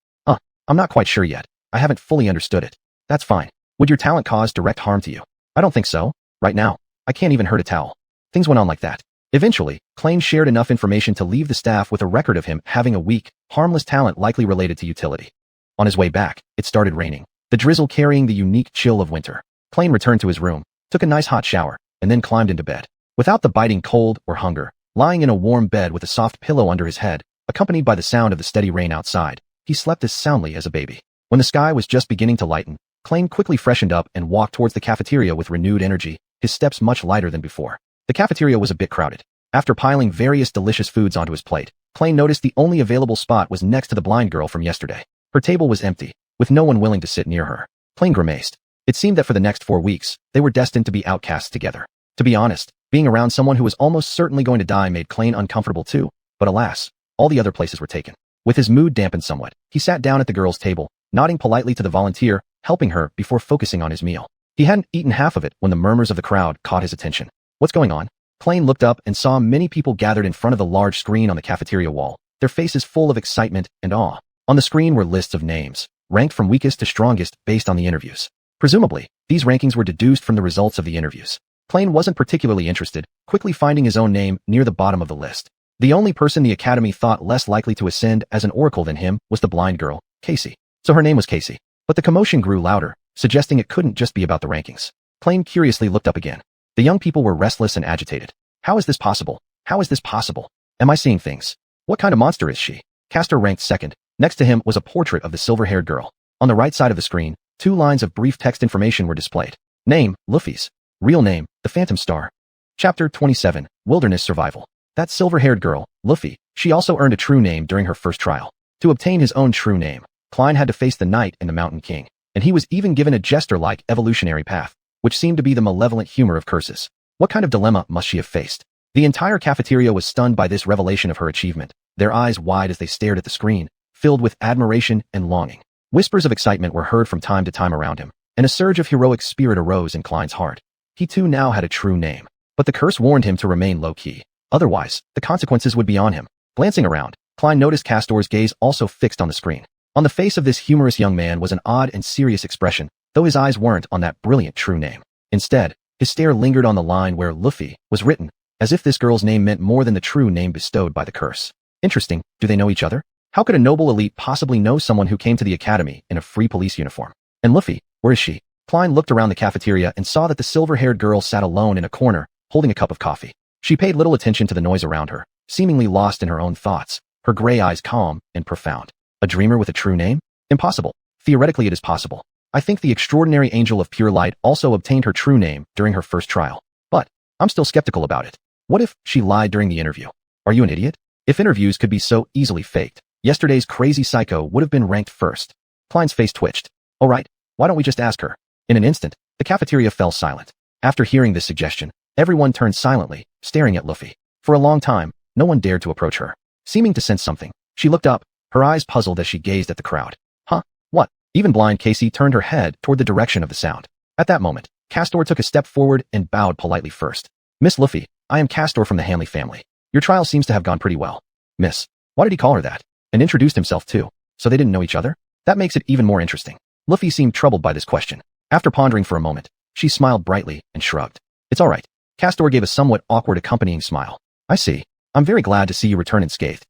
I'm not quite sure yet. I haven't fully understood it." "That's fine. Would your talent cause direct harm to you?" "I don't think so. Right now, I can't even hurt a towel." Things went on like that. Eventually, Klein shared enough information to leave the staff with a record of him having a weak, harmless talent likely related to utility. On his way back, it started raining, the drizzle carrying the unique chill of winter. Klein returned to his room, took a nice hot shower, and then climbed into bed. Without the biting cold or hunger, lying in a warm bed with a soft pillow under his head, accompanied by the sound of the steady rain outside, he slept as soundly as a baby. When the sky was just beginning to lighten, Klein quickly freshened up and walked towards the cafeteria with renewed energy, his steps much lighter than before. The cafeteria was a bit crowded. After piling various delicious foods onto his plate, Klein noticed the only available spot was next to the blind girl from yesterday. Her table was empty, with no one willing to sit near her. Klein grimaced. It seemed that for the next 4 weeks, they were destined to be outcasts together. To be honest, being around someone who was almost certainly going to die made Klein uncomfortable too, but alas, all the other places were taken. With his mood dampened somewhat, he sat down at the girl's table, nodding politely to the volunteer, helping her before focusing on his meal. He hadn't eaten half of it when the murmurs of the crowd caught his attention. "What's going on?" Klein looked up and saw many people gathered in front of the large screen on the cafeteria wall, their faces full of excitement and awe. On the screen were lists of names, ranked from weakest to strongest based on the interviews. Presumably, these rankings were deduced from the results of the interviews. Klein wasn't particularly interested, quickly finding his own name near the bottom of the list. The only person the Academy thought less likely to ascend as an oracle than him was the blind girl, Casey. So her name was Casey. But the commotion grew louder, suggesting it couldn't just be about the rankings. Klein curiously looked up again. The young people were restless and agitated. "How is this possible? How is this possible? Am I seeing things? What kind of monster is she?" Castor ranked second. Next to him was a portrait of the silver-haired girl. On the right side of the screen, 2 lines of brief text information were displayed. Name, Luffy's. Real name, the Phantom Star. Chapter 27, Wilderness Survival. That silver-haired girl, Luffy, she also earned a true name during her first trial. To obtain his own true name, Klein had to face the Knight and the Mountain King, and he was even given a jester-like evolutionary path, which seemed to be the malevolent humor of curses. What kind of dilemma must she have faced? The entire cafeteria was stunned by this revelation of her achievement, their eyes wide as they stared at the screen, filled with admiration and longing. Whispers of excitement were heard from time to time around him, and a surge of heroic spirit arose in Klein's heart. He too now had a true name, but the curse warned him to remain low-key. Otherwise, the consequences would be on him. Glancing around, Klein noticed Castor's gaze also fixed on the screen. On the face of this humorous young man was an odd and serious expression, though his eyes weren't on that brilliant true name. Instead, his stare lingered on the line where Luffy was written, as if this girl's name meant more than the true name bestowed by the curse. Interesting, do they know each other? How could a noble elite possibly know someone who came to the academy in a free police uniform? And Luffy, where is she? Klein looked around the cafeteria and saw that the silver-haired girl sat alone in a corner, holding a cup of coffee. She paid little attention to the noise around her, seemingly lost in her own thoughts, her gray eyes calm and profound. A dreamer with a true name? Impossible. Theoretically it is possible. I think the extraordinary angel of pure light also obtained her true name during her first trial. But I'm still skeptical about it. What if she lied during the interview? Are you an idiot? If interviews could be so easily faked, yesterday's crazy psycho would have been ranked first. Klein's face twitched. All right, why don't we just ask her? In an instant, the cafeteria fell silent. After hearing this suggestion, everyone turned silently, staring at Luffy. For a long time, no one dared to approach her. Seeming to sense something, she looked up, her eyes puzzled as she gazed at the crowd. Huh? What? Even blind Casey turned her head toward the direction of the sound. At that moment, Castor took a step forward and bowed politely first. "Miss Luffy, I am Castor from the Hanley family. Your trial seems to have gone pretty well." "Miss." Why did he call her that? And introduced himself too. So they didn't know each other? That makes it even more interesting. Luffy seemed troubled by this question. After pondering for a moment, she smiled brightly and shrugged. "It's all right." Castor gave a somewhat awkward accompanying smile. "I see. I'm very glad to see you return unscathed.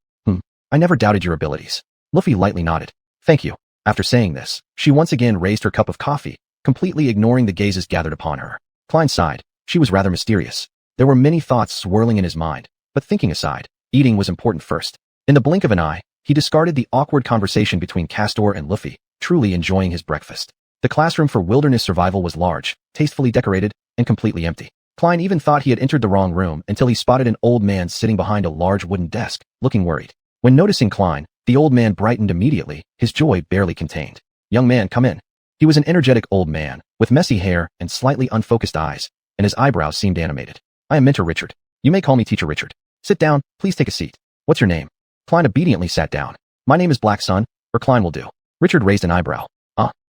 I never doubted your abilities." Luffy lightly nodded. "Thank you." After saying this, she once again raised her cup of coffee, completely ignoring the gazes gathered upon her. Klein sighed. She was rather mysterious. There were many thoughts swirling in his mind, but thinking aside, eating was important first. In the blink of an eye, he discarded the awkward conversation between Castor and Luffy, truly enjoying his breakfast. The classroom for wilderness survival was large, tastefully decorated, and completely empty. Klein even thought he had entered the wrong room until he spotted an old man sitting behind a large wooden desk, looking worried. When noticing Klein, The old man brightened immediately, his joy barely contained. Young man, come in. He was an energetic old man, with messy hair and slightly unfocused eyes, and his eyebrows seemed animated. I am Mentor Richard. You may call me Teacher Richard. Sit down, please take a seat. What's your name? Klein obediently sat down. My name is Black Sun, or Klein will do. Richard raised an eyebrow.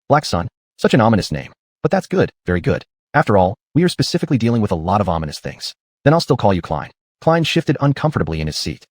Black Sun. Such an ominous name. But that's good, very good. After all, we are specifically dealing with a lot of ominous things. Then I'll still call you Klein. Klein shifted uncomfortably in his seat.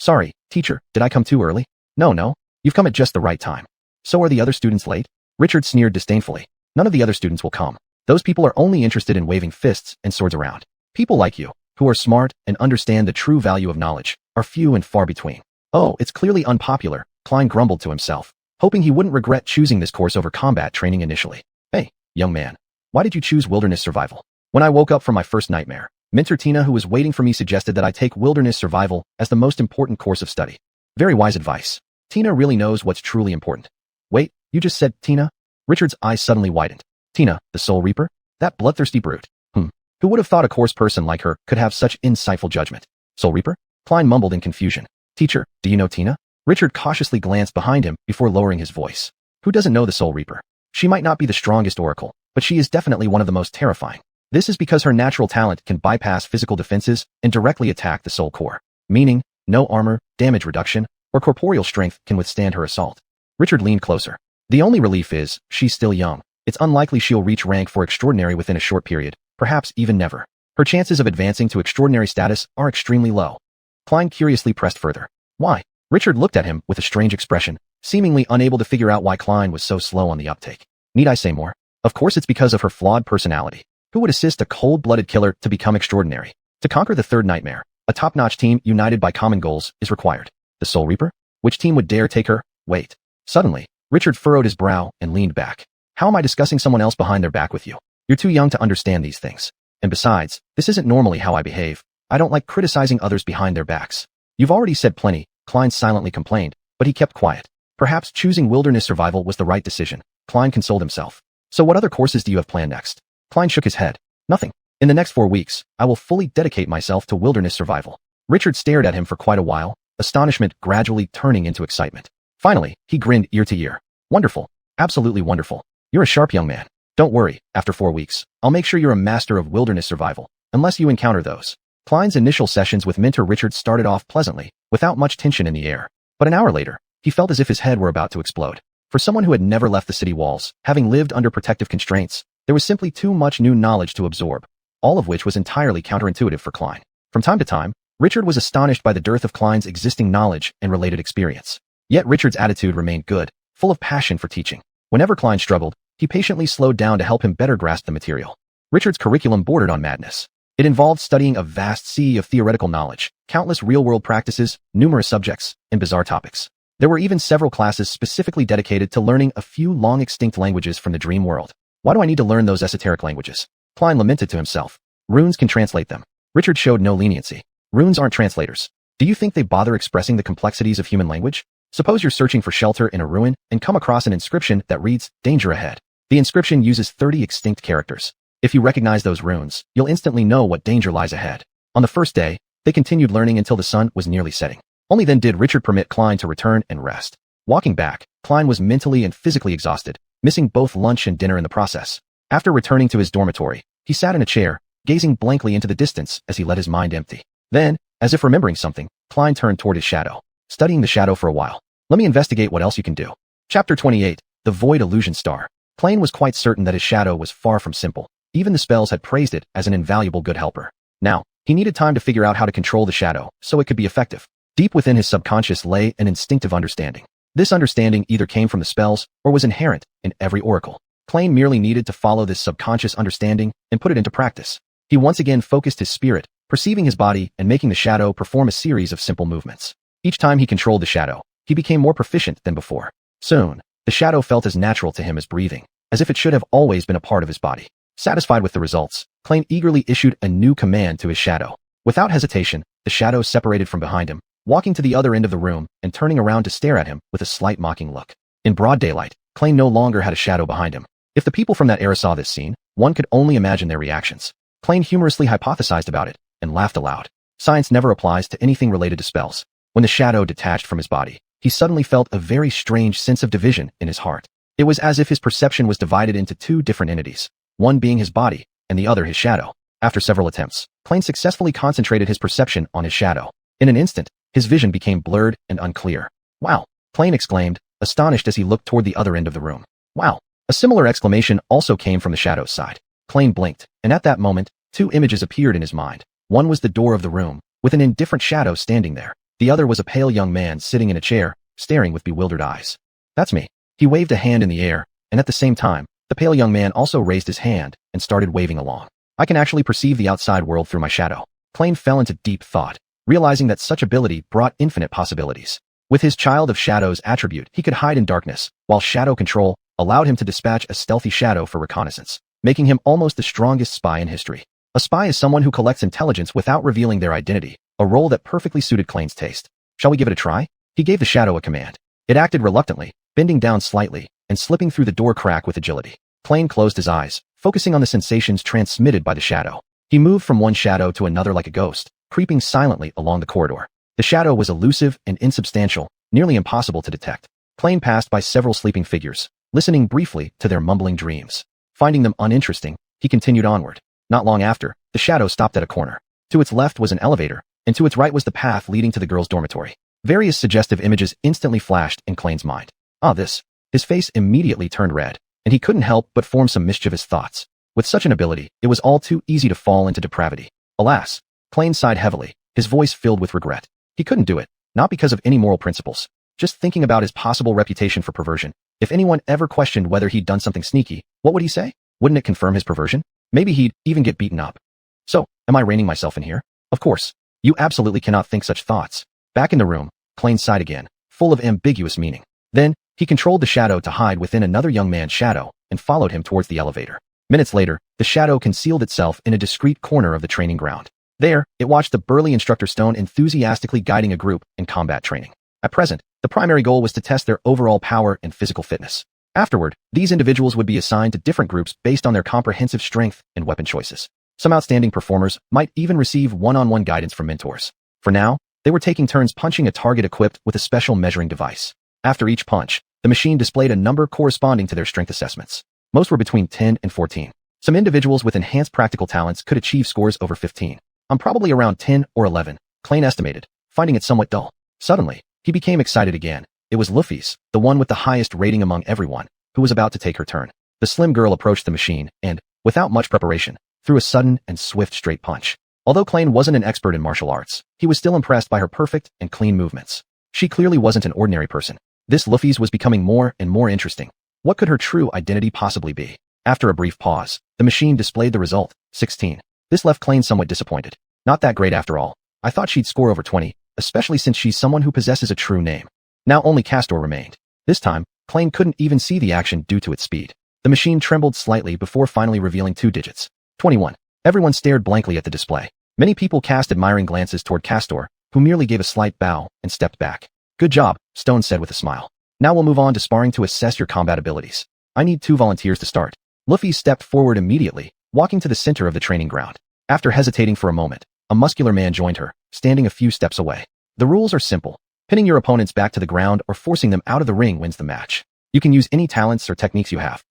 Sorry, teacher, did I come too early? No, you've come at just the right time. So are the other students late? Richard sneered disdainfully. None of the other students will come. Those people are only interested in waving fists and swords around. People like you, who are smart and understand the true value of knowledge, are few and far between. Oh, it's clearly unpopular, Klein grumbled to himself, hoping he wouldn't regret choosing this course over combat training initially. Hey, young man, why did you choose wilderness survival? When I woke up from my first nightmare, Mentor Tina, who was waiting for me, suggested that I take wilderness survival as the most important course of study. Very wise advice. Tina really knows what's truly important. Wait, you just said Tina? Richard's eyes suddenly widened. Tina, the Soul Reaper? That bloodthirsty brute. Who would have thought a coarse person like her could have such insightful judgment? Soul Reaper? Klein mumbled in confusion. Teacher, do you know Tina? Richard cautiously glanced behind him before lowering his voice. Who doesn't know the Soul Reaper? She might not be the strongest oracle, but she is definitely one of the most terrifying. This is because her natural talent can bypass physical defenses and directly attack the soul core, meaning no armor, damage reduction, or corporeal strength can withstand her assault. Richard leaned closer. The only relief is, she's still young. It's unlikely she'll reach rank for extraordinary within a short period, perhaps even never. Her chances of advancing to extraordinary status are extremely low. Klein curiously pressed further. Why? Richard looked at him with a strange expression, seemingly unable to figure out why Klein was so slow on the uptake. Need I say more? Of course it's because of her flawed personality. Who would assist a cold-blooded killer to become extraordinary? To conquer the third nightmare, a top-notch team united by common goals is required. The Soul Reaper? Which team would dare take her? Wait. Suddenly, Richard furrowed his brow and leaned back. How am I discussing someone else behind their back with you? You're too young to understand these things. And besides, this isn't normally how I behave. I don't like criticizing others behind their backs. You've already said plenty, Klein silently complained, but he kept quiet. Perhaps choosing wilderness survival was the right decision, Klein consoled himself. So what other courses do you have planned next? Klein shook his head. Nothing. In the next 4 weeks, I will fully dedicate myself to wilderness survival. Richard stared at him for quite a while, astonishment gradually turning into excitement. Finally, he grinned ear to ear. Wonderful. Absolutely wonderful. You're a sharp young man. Don't worry, after 4 weeks, I'll make sure you're a master of wilderness survival, unless you encounter those. Klein's initial sessions with Mentor Richard started off pleasantly, without much tension in the air. But an hour later, he felt as if his head were about to explode. For someone who had never left the city walls, having lived under protective constraints, there was simply too much new knowledge to absorb, all of which was entirely counterintuitive for Klein. From time to time, Richard was astonished by the dearth of Klein's existing knowledge and related experience. Yet Richard's attitude remained good, full of passion for teaching. Whenever Klein struggled, he patiently slowed down to help him better grasp the material. Richard's curriculum bordered on madness. It involved studying a vast sea of theoretical knowledge, countless real-world practices, numerous subjects, and bizarre topics. There were even several classes specifically dedicated to learning a few long-extinct languages from the dream world. Why do I need to learn those esoteric languages? Klein lamented to himself. Runes can translate them. Richard showed no leniency. Runes aren't translators. Do you think they bother expressing the complexities of human language? Suppose you're searching for shelter in a ruin and come across an inscription that reads, "Danger ahead." The inscription uses 30 extinct characters. If you recognize those runes, you'll instantly know what danger lies ahead. On the first day, they continued learning until the sun was nearly setting. Only then did Richard permit Klein to return and rest. Walking back, Klein was mentally and physically exhausted, missing both lunch and dinner in the process. After returning to his dormitory, he sat in a chair, gazing blankly into the distance as he let his mind empty. Then, as if remembering something, Klein turned toward his shadow, studying the shadow for a while. Let me investigate what else you can do. Chapter 28, The Void Illusion Star. Klein was quite certain that his shadow was far from simple. Even the spells had praised it as an invaluable good helper. Now, he needed time to figure out how to control the shadow so it could be effective. Deep within his subconscious lay an instinctive understanding. This understanding either came from the spells or was inherent in every oracle. Klein merely needed to follow this subconscious understanding and put it into practice. He once again focused his spirit, perceiving his body and making the shadow perform a series of simple movements. Each time he controlled the shadow, he became more proficient than before. Soon, the shadow felt as natural to him as breathing, as if it should have always been a part of his body. Satisfied with the results, Klein eagerly issued a new command to his shadow. Without hesitation, the shadow separated from behind him, walking to the other end of the room and turning around to stare at him with a slight mocking look. In broad daylight, Klein no longer had a shadow behind him. If the people from that era saw this scene, one could only imagine their reactions. Klein humorously hypothesized about it and laughed aloud. Science never applies to anything related to spells. When the shadow detached from his body, he suddenly felt a very strange sense of division in his heart. It was as if his perception was divided into two different entities, one being his body, and the other his shadow. After several attempts, Klein successfully concentrated his perception on his shadow. In an instant, his vision became blurred and unclear. Wow! Klein exclaimed, astonished as he looked toward the other end of the room. Wow! A similar exclamation also came from the shadow's side. Klein blinked, and at that moment, two images appeared in his mind. One was the door of the room, with an indifferent shadow standing there. The other was a pale young man sitting in a chair, staring with bewildered eyes. That's me. He waved a hand in the air, and at the same time, the pale young man also raised his hand and started waving along. I can actually perceive the outside world through my shadow. Klein fell into deep thought, realizing that such ability brought infinite possibilities. With his Child of Shadows attribute, he could hide in darkness, while shadow control allowed him to dispatch a stealthy shadow for reconnaissance, making him almost the strongest spy in history. A spy is someone who collects intelligence without revealing their identity, a role that perfectly suited Klein's taste. Shall we give it a try? He gave the shadow a command. It acted reluctantly, bending down slightly and slipping through the door crack with agility. Klein closed his eyes, focusing on the sensations transmitted by the shadow. He moved from one shadow to another like a ghost, creeping silently along the corridor. The shadow was elusive and insubstantial, nearly impossible to detect. Klein passed by several sleeping figures, listening briefly to their mumbling dreams. Finding them uninteresting, he continued onward. Not long after, the shadow stopped at a corner. To its left was an elevator, and to its right was the path leading to the girls' dormitory. Various suggestive images instantly flashed in Klein's mind. This. His face immediately turned red, and he couldn't help but form some mischievous thoughts. With such an ability, it was all too easy to fall into depravity. Alas, Klein sighed heavily, his voice filled with regret. He couldn't do it, not because of any moral principles, just thinking about his possible reputation for perversion. If anyone ever questioned whether he'd done something sneaky, what would he say? Wouldn't it confirm his perversion? Maybe he'd even get beaten up. So, am I reining myself in here? Of course. You absolutely cannot think such thoughts. Back in the room, Klein sighed again, full of ambiguous meaning. Then, he controlled the shadow to hide within another young man's shadow and followed him towards the elevator. Minutes later, the shadow concealed itself in a discreet corner of the training ground. There, it watched the burly instructor Stone enthusiastically guiding a group in combat training. At present, the primary goal was to test their overall power and physical fitness. Afterward, these individuals would be assigned to different groups based on their comprehensive strength and weapon choices. Some outstanding performers might even receive one-on-one guidance from mentors. For now, they were taking turns punching a target equipped with a special measuring device. After each punch, the machine displayed a number corresponding to their strength assessments. Most were between 10 and 14. Some individuals with enhanced practical talents could achieve scores over 15. I'm probably around 10 or 11, Klein estimated, finding it somewhat dull. Suddenly, he became excited again. It was Luffy's, the one with the highest rating among everyone, who was about to take her turn. The slim girl approached the machine and, without much preparation, threw a sudden and swift straight punch. Although Klein wasn't an expert in martial arts, he was still impressed by her perfect and clean movements. She clearly wasn't an ordinary person. This Luffy's was becoming more and more interesting. What could her true identity possibly be? After a brief pause, the machine displayed the result, 16. This left Klein somewhat disappointed. Not that great after all. I thought she'd score over 20, especially since she's someone who possesses a true name. Now only Castor remained. This time, Klein couldn't even see the action due to its speed. The machine trembled slightly before finally revealing 2 digits. 21. Everyone stared blankly at the display. Many people cast admiring glances toward Castor, who merely gave a slight bow and stepped back. Good job, Stone said with a smile. Now we'll move on to sparring to assess your combat abilities. I need 2 volunteers to start. Luffy stepped forward immediately, walking to the center of the training ground. After hesitating for a moment, a muscular man joined her, standing a few steps away. The rules are simple. Pinning your opponents back to the ground or forcing them out of the ring wins the match. You can use any talents or techniques you have.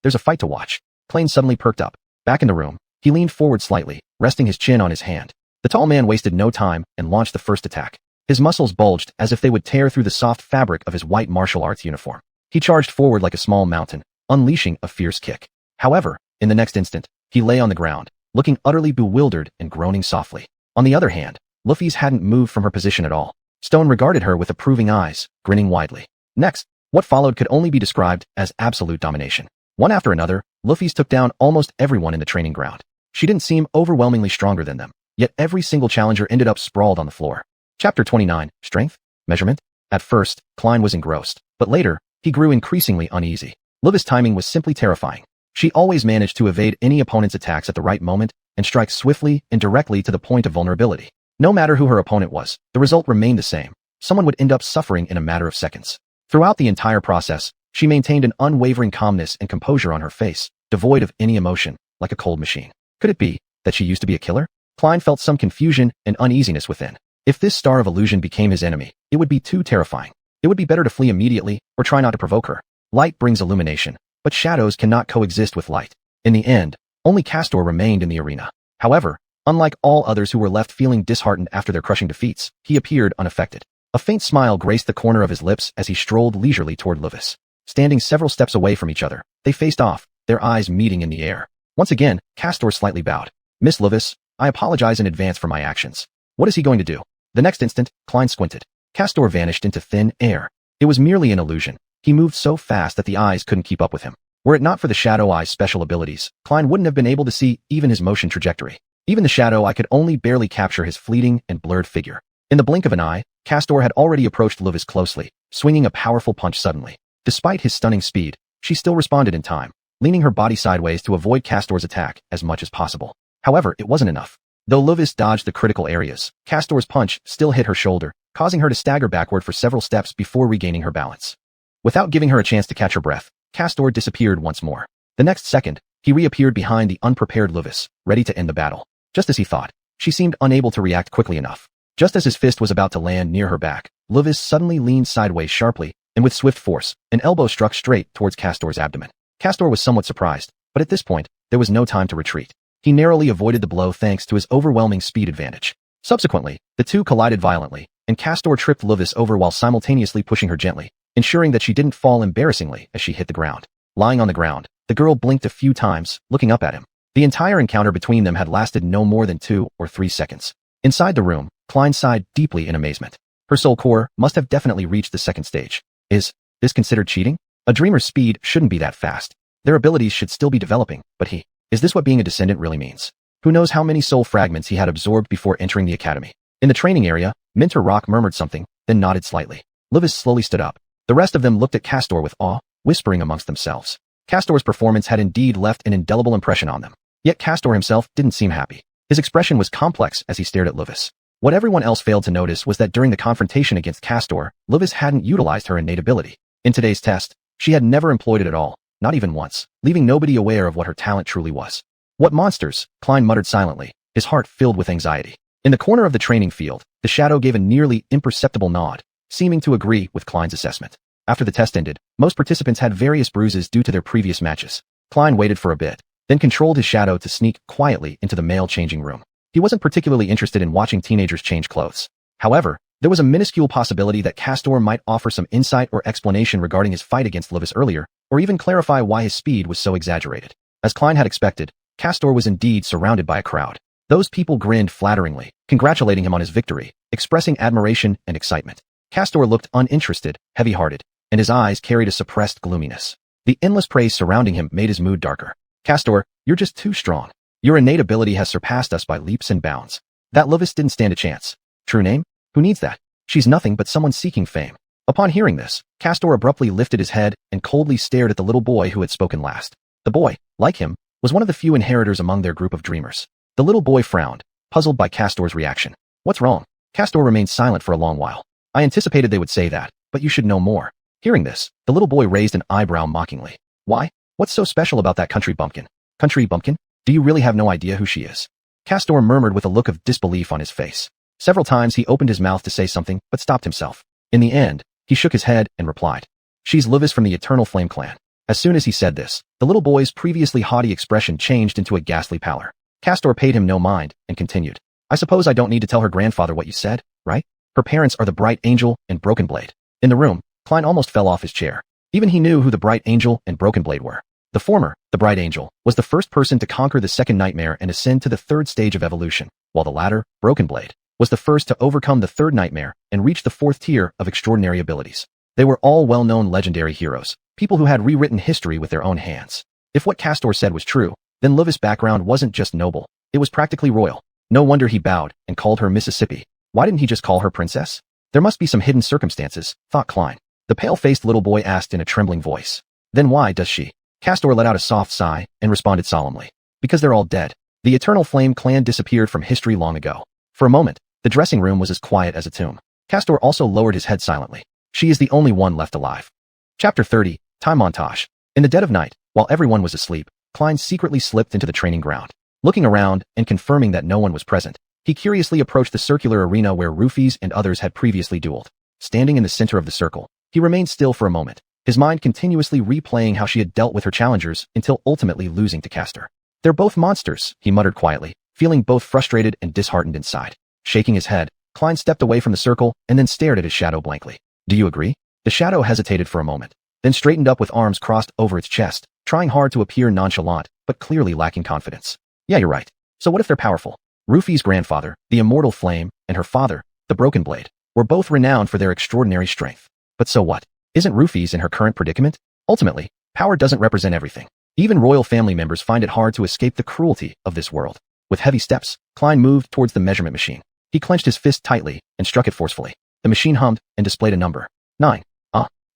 There's a fight to watch. Klein suddenly perked up. Back in the room, he leaned forward slightly, resting his chin on his hand. The tall man wasted no time and launched the first attack. His muscles bulged as if they would tear through the soft fabric of his white martial arts uniform. He charged forward like a small mountain, unleashing a fierce kick. However, in the next instant, he lay on the ground, looking utterly bewildered and groaning softly. On the other hand, Luffy's hadn't moved from her position at all. Stone regarded her with approving eyes, grinning widely. Next, what followed could only be described as absolute domination. One after another, Luffy's took down almost everyone in the training ground. She didn't seem overwhelmingly stronger than them, yet every single challenger ended up sprawled on the floor. Chapter 29, Strength? Measurement? At first, Klein was engrossed, but later, he grew increasingly uneasy. Luffy's timing was simply terrifying. She always managed to evade any opponent's attacks at the right moment and strike swiftly and directly to the point of vulnerability. No matter who her opponent was, the result remained the same. Someone would end up suffering in a matter of seconds. Throughout the entire process, she maintained an unwavering calmness and composure on her face, devoid of any emotion, like a cold machine. Could it be that she used to be a killer? Klein felt some confusion and uneasiness within. If this star of illusion became his enemy, it would be too terrifying. It would be better to flee immediately or try not to provoke her. Light brings illumination, but shadows cannot coexist with light. In the end, only Castor remained in the arena. However, unlike all others who were left feeling disheartened after their crushing defeats, he appeared unaffected. A faint smile graced the corner of his lips as he strolled leisurely toward Luvis. Standing several steps away from each other, they faced off, their eyes meeting in the air. Once again, Castor slightly bowed. Miss Luvis, I apologize in advance for my actions. What is he going to do? The next instant, Klein squinted. Castor vanished into thin air. It was merely an illusion. He moved so fast that the eyes couldn't keep up with him. Were it not for the Shadow Eye's special abilities, Klein wouldn't have been able to see even his motion trajectory. Even the Shadow Eye could only barely capture his fleeting and blurred figure. In the blink of an eye, Castor had already approached Luvis closely, swinging a powerful punch suddenly. Despite his stunning speed, she still responded in time, leaning her body sideways to avoid Castor's attack as much as possible. However, it wasn't enough. Though Luvis dodged the critical areas, Castor's punch still hit her shoulder, causing her to stagger backward for several steps before regaining her balance. Without giving her a chance to catch her breath, Castor disappeared once more. The next second, he reappeared behind the unprepared Luvis, ready to end the battle. Just as he thought, she seemed unable to react quickly enough. Just as his fist was about to land near her back, Luvis suddenly leaned sideways sharply, and with swift force, an elbow struck straight towards Castor's abdomen. Castor was somewhat surprised, but at this point, there was no time to retreat. He narrowly avoided the blow thanks to his overwhelming speed advantage. Subsequently, the two collided violently, and Castor tripped Luvis over while simultaneously pushing her gently, ensuring that she didn't fall embarrassingly as she hit the ground. Lying on the ground, the girl blinked a few times, looking up at him. The entire encounter between them had lasted no more than 2 or 3 seconds. Inside the room, Klein sighed deeply in amazement. Her soul core must have definitely reached the second stage. Is this considered cheating? A dreamer's speed shouldn't be that fast. Their abilities should still be developing, but is this what being a descendant really means? Who knows how many soul fragments he had absorbed before entering the academy? In the training area, Minter Rock murmured something, then nodded slightly. Luvis slowly stood up. The rest of them looked at Castor with awe, whispering amongst themselves. Castor's performance had indeed left an indelible impression on them. Yet Castor himself didn't seem happy. His expression was complex as he stared at Luvis. What everyone else failed to notice was that during the confrontation against Castor, Luvis hadn't utilized her innate ability. In today's test, she had never employed it at all, not even once, leaving nobody aware of what her talent truly was. What monsters? Klein muttered silently, his heart filled with anxiety. In the corner of the training field, the shadow gave a nearly imperceptible nod, seeming to agree with Klein's assessment. After the test ended, most participants had various bruises due to their previous matches. Klein waited for a bit, then controlled his shadow to sneak quietly into the male changing room. He wasn't particularly interested in watching teenagers change clothes. However, there was a minuscule possibility that Castor might offer some insight or explanation regarding his fight against Luvis earlier, or even clarify why his speed was so exaggerated. As Klein had expected, Castor was indeed surrounded by a crowd. Those people grinned flatteringly, congratulating him on his victory, expressing admiration and excitement. Castor looked uninterested, heavy-hearted, and his eyes carried a suppressed gloominess. The endless praise surrounding him made his mood darker. Castor, you're just too strong. Your innate ability has surpassed us by leaps and bounds. That Luvis didn't stand a chance. True name? Who needs that? She's nothing but someone seeking fame. Upon hearing this, Castor abruptly lifted his head and coldly stared at the little boy who had spoken last. The boy, like him, was one of the few inheritors among their group of dreamers. The little boy frowned, puzzled by Castor's reaction. What's wrong? Castor remained silent for a long while. I anticipated they would say that, but you should know more. Hearing this, the little boy raised an eyebrow mockingly. Why? What's so special about that country bumpkin? Country bumpkin? Do you really have no idea who she is? Castor murmured with a look of disbelief on his face. Several times he opened his mouth to say something, but stopped himself. In the end, he shook his head and replied. She's Luvis from the Eternal Flame clan. As soon as he said this, the little boy's previously haughty expression changed into a ghastly pallor. Castor paid him no mind and continued. I suppose I don't need to tell her grandfather what you said, right? Her parents are the Bright Angel and Broken Blade. In the room, Klein almost fell off his chair. Even he knew who the Bright Angel and Broken Blade were. The former, the Bright Angel, was the first person to conquer the second nightmare and ascend to the third stage of evolution, while the latter, Broken Blade, was the first to overcome the third nightmare and reach the fourth tier of extraordinary abilities. They were all well-known legendary heroes, people who had rewritten history with their own hands. If what Castor said was true, then Luvis' background wasn't just noble, it was practically royal. No wonder he bowed and called her Mississippi. Why didn't he just call her princess? There must be some hidden circumstances, thought Klein. The pale-faced little boy asked in a trembling voice. Then why does she? Castor let out a soft sigh and responded solemnly. Because they're all dead. The Eternal Flame clan disappeared from history long ago. For a moment, the dressing room was as quiet as a tomb. Castor also lowered his head silently. She is the only one left alive. Chapter 30, Time Montage. In the dead of night, while everyone was asleep, Klein secretly slipped into the training ground. Looking around and confirming that no one was present, he curiously approached the circular arena where Roofies and others had previously dueled. Standing in the center of the circle, he remained still for a moment, his mind continuously replaying how she had dealt with her challengers until ultimately losing to Castor. "They're both monsters," he muttered quietly, feeling both frustrated and disheartened inside. Shaking his head, Klein stepped away from the circle and then stared at his shadow blankly. "Do you agree?" The shadow hesitated for a moment, then straightened up with arms crossed over its chest, trying hard to appear nonchalant, but clearly lacking confidence. "Yeah, you're right. So what if they're powerful?" Rufy's grandfather, the immortal Flame, and her father, the Broken Blade, were both renowned for their extraordinary strength. But so what? Isn't Rufy's in her current predicament? Ultimately, power doesn't represent everything. Even royal family members find it hard to escape the cruelty of this world. With heavy steps, Klein moved towards the measurement machine. He clenched his fist tightly and struck it forcefully. The machine hummed and displayed a number. 9.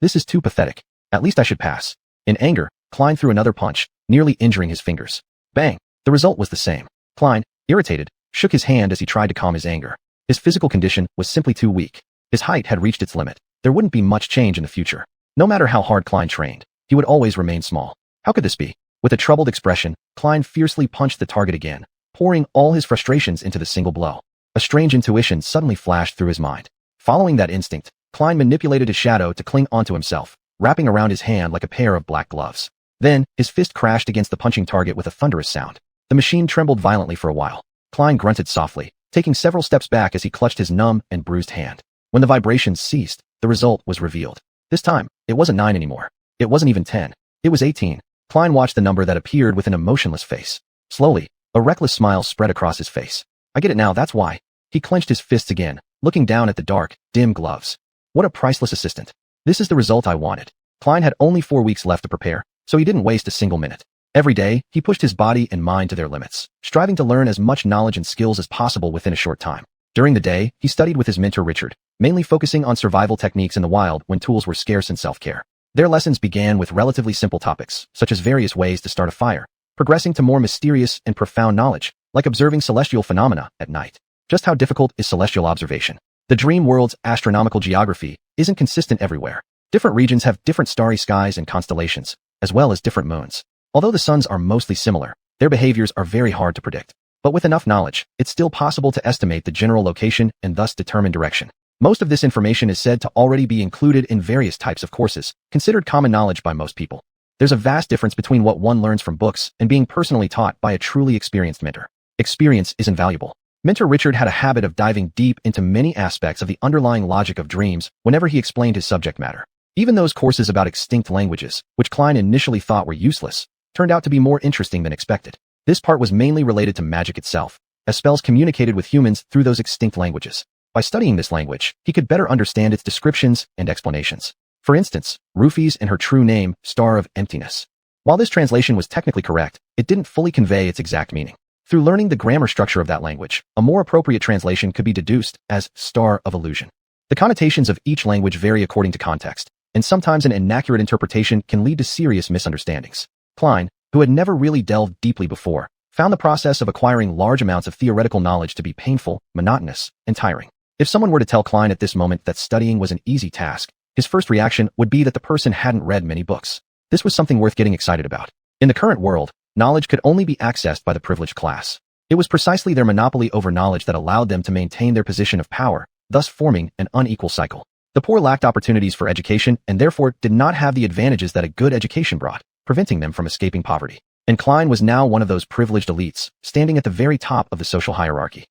This is too pathetic. At least I should pass. In anger, Klein threw another punch, nearly injuring his fingers. Bang! The result was the same. Klein, irritated, shook his hand as he tried to calm his anger. His physical condition was simply too weak. His height had reached its limit. There wouldn't be much change in the future. No matter how hard Klein trained, he would always remain small. How could this be? With a troubled expression, Klein fiercely punched the target again, pouring all his frustrations into the single blow. A strange intuition suddenly flashed through his mind. Following that instinct, Klein manipulated his shadow to cling onto himself, wrapping around his hand like a pair of black gloves. Then, his fist crashed against the punching target with a thunderous sound. The machine trembled violently for a while. Klein grunted softly, taking several steps back as he clutched his numb and bruised hand. When the vibrations ceased, the result was revealed. This time, it wasn't 9 anymore. It wasn't even 10. It was 18. Klein watched the number that appeared with an emotionless face. Slowly, a reckless smile spread across his face. "I get it now, that's why." He clenched his fists again, looking down at the dark, dim gloves. What a priceless assistant. This is the result I wanted. Klein had only 4 weeks left to prepare, so he didn't waste a single minute. Every day, he pushed his body and mind to their limits, striving to learn as much knowledge and skills as possible within a short time. During the day, he studied with his mentor Richard, mainly focusing on survival techniques in the wild when tools were scarce and self-care. Their lessons began with relatively simple topics, such as various ways to start a fire, progressing to more mysterious and profound knowledge, like observing celestial phenomena at night. Just how difficult is celestial observation? The dream world's astronomical geography isn't consistent everywhere. Different regions have different starry skies and constellations, as well as different moons. Although the suns are mostly similar, their behaviors are very hard to predict. But with enough knowledge, it's still possible to estimate the general location and thus determine direction. Most of this information is said to already be included in various types of courses, considered common knowledge by most people. There's a vast difference between what one learns from books and being personally taught by a truly experienced mentor. Experience is invaluable. Mentor Richard had a habit of diving deep into many aspects of the underlying logic of dreams whenever he explained his subject matter. Even those courses about extinct languages, which Klein initially thought were useless, turned out to be more interesting than expected. This part was mainly related to magic itself, as spells communicated with humans through those extinct languages. By studying this language, he could better understand its descriptions and explanations. For instance, Rufy's and her true name, Star of Emptiness. While this translation was technically correct, it didn't fully convey its exact meaning. Through learning the grammar structure of that language, a more appropriate translation could be deduced as Star of Illusion. The connotations of each language vary according to context, and sometimes an inaccurate interpretation can lead to serious misunderstandings. Klein, who had never really delved deeply before, found the process of acquiring large amounts of theoretical knowledge to be painful, monotonous, and tiring. If someone were to tell Klein at this moment that studying was an easy task, his first reaction would be that the person hadn't read many books. This was something worth getting excited about. In the current world, knowledge could only be accessed by the privileged class. It was precisely their monopoly over knowledge that allowed them to maintain their position of power, thus forming an unequal cycle. The poor lacked opportunities for education and therefore did not have the advantages that a good education brought, preventing them from escaping poverty. And Klein was now one of those privileged elites, standing at the very top of the social hierarchy.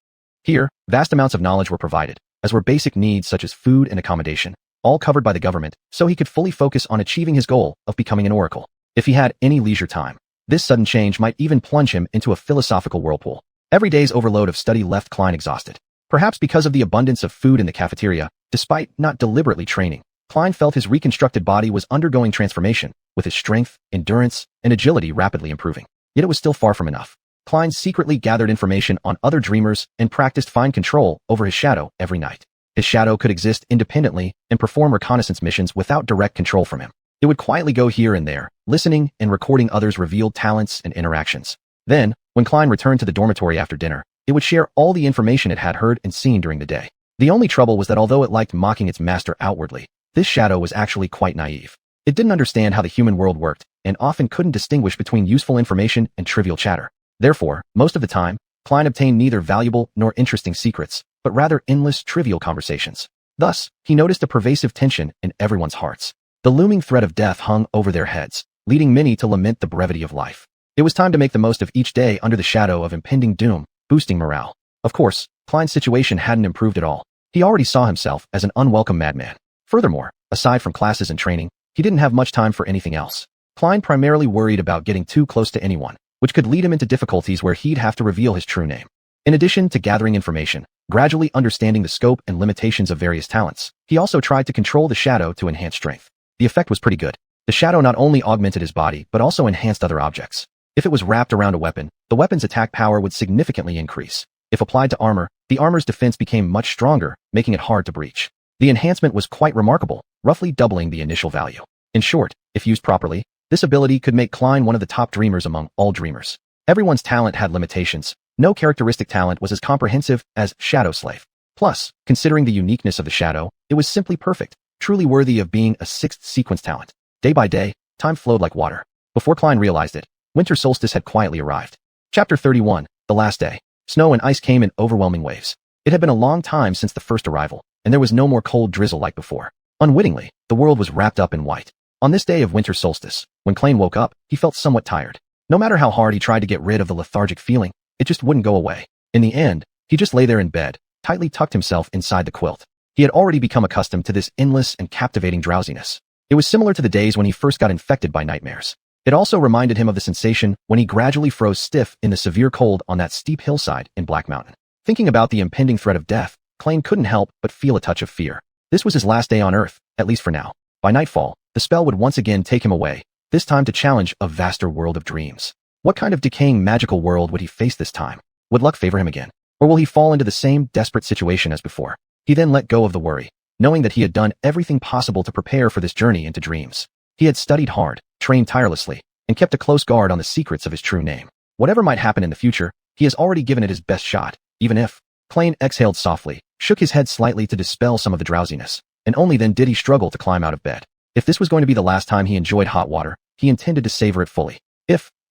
Here, vast amounts of knowledge were provided, as were basic needs such as food and accommodation, all covered by the government, so he could fully focus on achieving his goal of becoming an oracle. If he had any leisure time, this sudden change might even plunge him into a philosophical whirlpool. Every day's overload of study left Klein exhausted. Perhaps because of the abundance of food in the cafeteria, despite not deliberately training, Klein felt his reconstructed body was undergoing transformation, with his strength, endurance, and agility rapidly improving. Yet it was still far from enough. Klein secretly gathered information on other dreamers and practiced fine control over his shadow every night. His shadow could exist independently and perform reconnaissance missions without direct control from him. It would quietly go here and there, listening and recording others' revealed talents and interactions. Then, when Klein returned to the dormitory after dinner, it would share all the information it had heard and seen during the day. The only trouble was that although it liked mocking its master outwardly, this shadow was actually quite naive. It didn't understand how the human world worked, and often couldn't distinguish between useful information and trivial chatter. Therefore, most of the time, Klein obtained neither valuable nor interesting secrets, but rather endless trivial conversations. Thus, he noticed a pervasive tension in everyone's hearts. The looming threat of death hung over their heads, leading many to lament the brevity of life. It was time to make the most of each day under the shadow of impending doom, boosting morale. Of course, Klein's situation hadn't improved at all. He already saw himself as an unwelcome madman. Furthermore, aside from classes and training, he didn't have much time for anything else. Klein primarily worried about getting too close to anyone, which could lead him into difficulties where he'd have to reveal his true name. In addition to gathering information, gradually understanding the scope and limitations of various talents, he also tried to control the shadow to enhance strength. The effect was pretty good. The shadow not only augmented his body, but also enhanced other objects. If it was wrapped around a weapon, the weapon's attack power would significantly increase. If applied to armor, the armor's defense became much stronger, making it hard to breach. The enhancement was quite remarkable, roughly doubling the initial value. In short, if used properly, this ability could make Klein one of the top dreamers among all dreamers. Everyone's talent had limitations. No characteristic talent was as comprehensive as Shadow Slave. Plus, considering the uniqueness of the shadow, it was simply perfect, truly worthy of being a sixth sequence talent. Day by day, time flowed like water. Before Klein realized it, winter solstice had quietly arrived. Chapter 31, The Last Day. Snow and ice came in overwhelming waves. It had been a long time since the first arrival, and there was no more cold drizzle like before. Unwittingly, the world was wrapped up in white. On this day of winter solstice, when Klein woke up, he felt somewhat tired. No matter how hard he tried to get rid of the lethargic feeling, it just wouldn't go away. In the end, he just lay there in bed, tightly tucked himself inside the quilt. He had already become accustomed to this endless and captivating drowsiness. It was similar to the days when he first got infected by nightmares. It also reminded him of the sensation when he gradually froze stiff in the severe cold on that steep hillside in Black Mountain. Thinking about the impending threat of death, Klein couldn't help but feel a touch of fear. This was his last day on Earth, at least for now. By nightfall, the spell would once again take him away, this time to challenge a vaster world of dreams. What kind of decaying magical world would he face this time? Would luck favor him again? Or will he fall into the same desperate situation as before? He then let go of the worry, knowing that he had done everything possible to prepare for this journey into dreams. He had studied hard, trained tirelessly, and kept a close guard on the secrets of his true name. Whatever might happen in the future, he has already given it his best shot, even if. Klein exhaled softly, shook his head slightly to dispel some of the drowsiness, and only then did he struggle to climb out of bed. If this was going to be the last time he enjoyed hot water, he intended to savor it fully.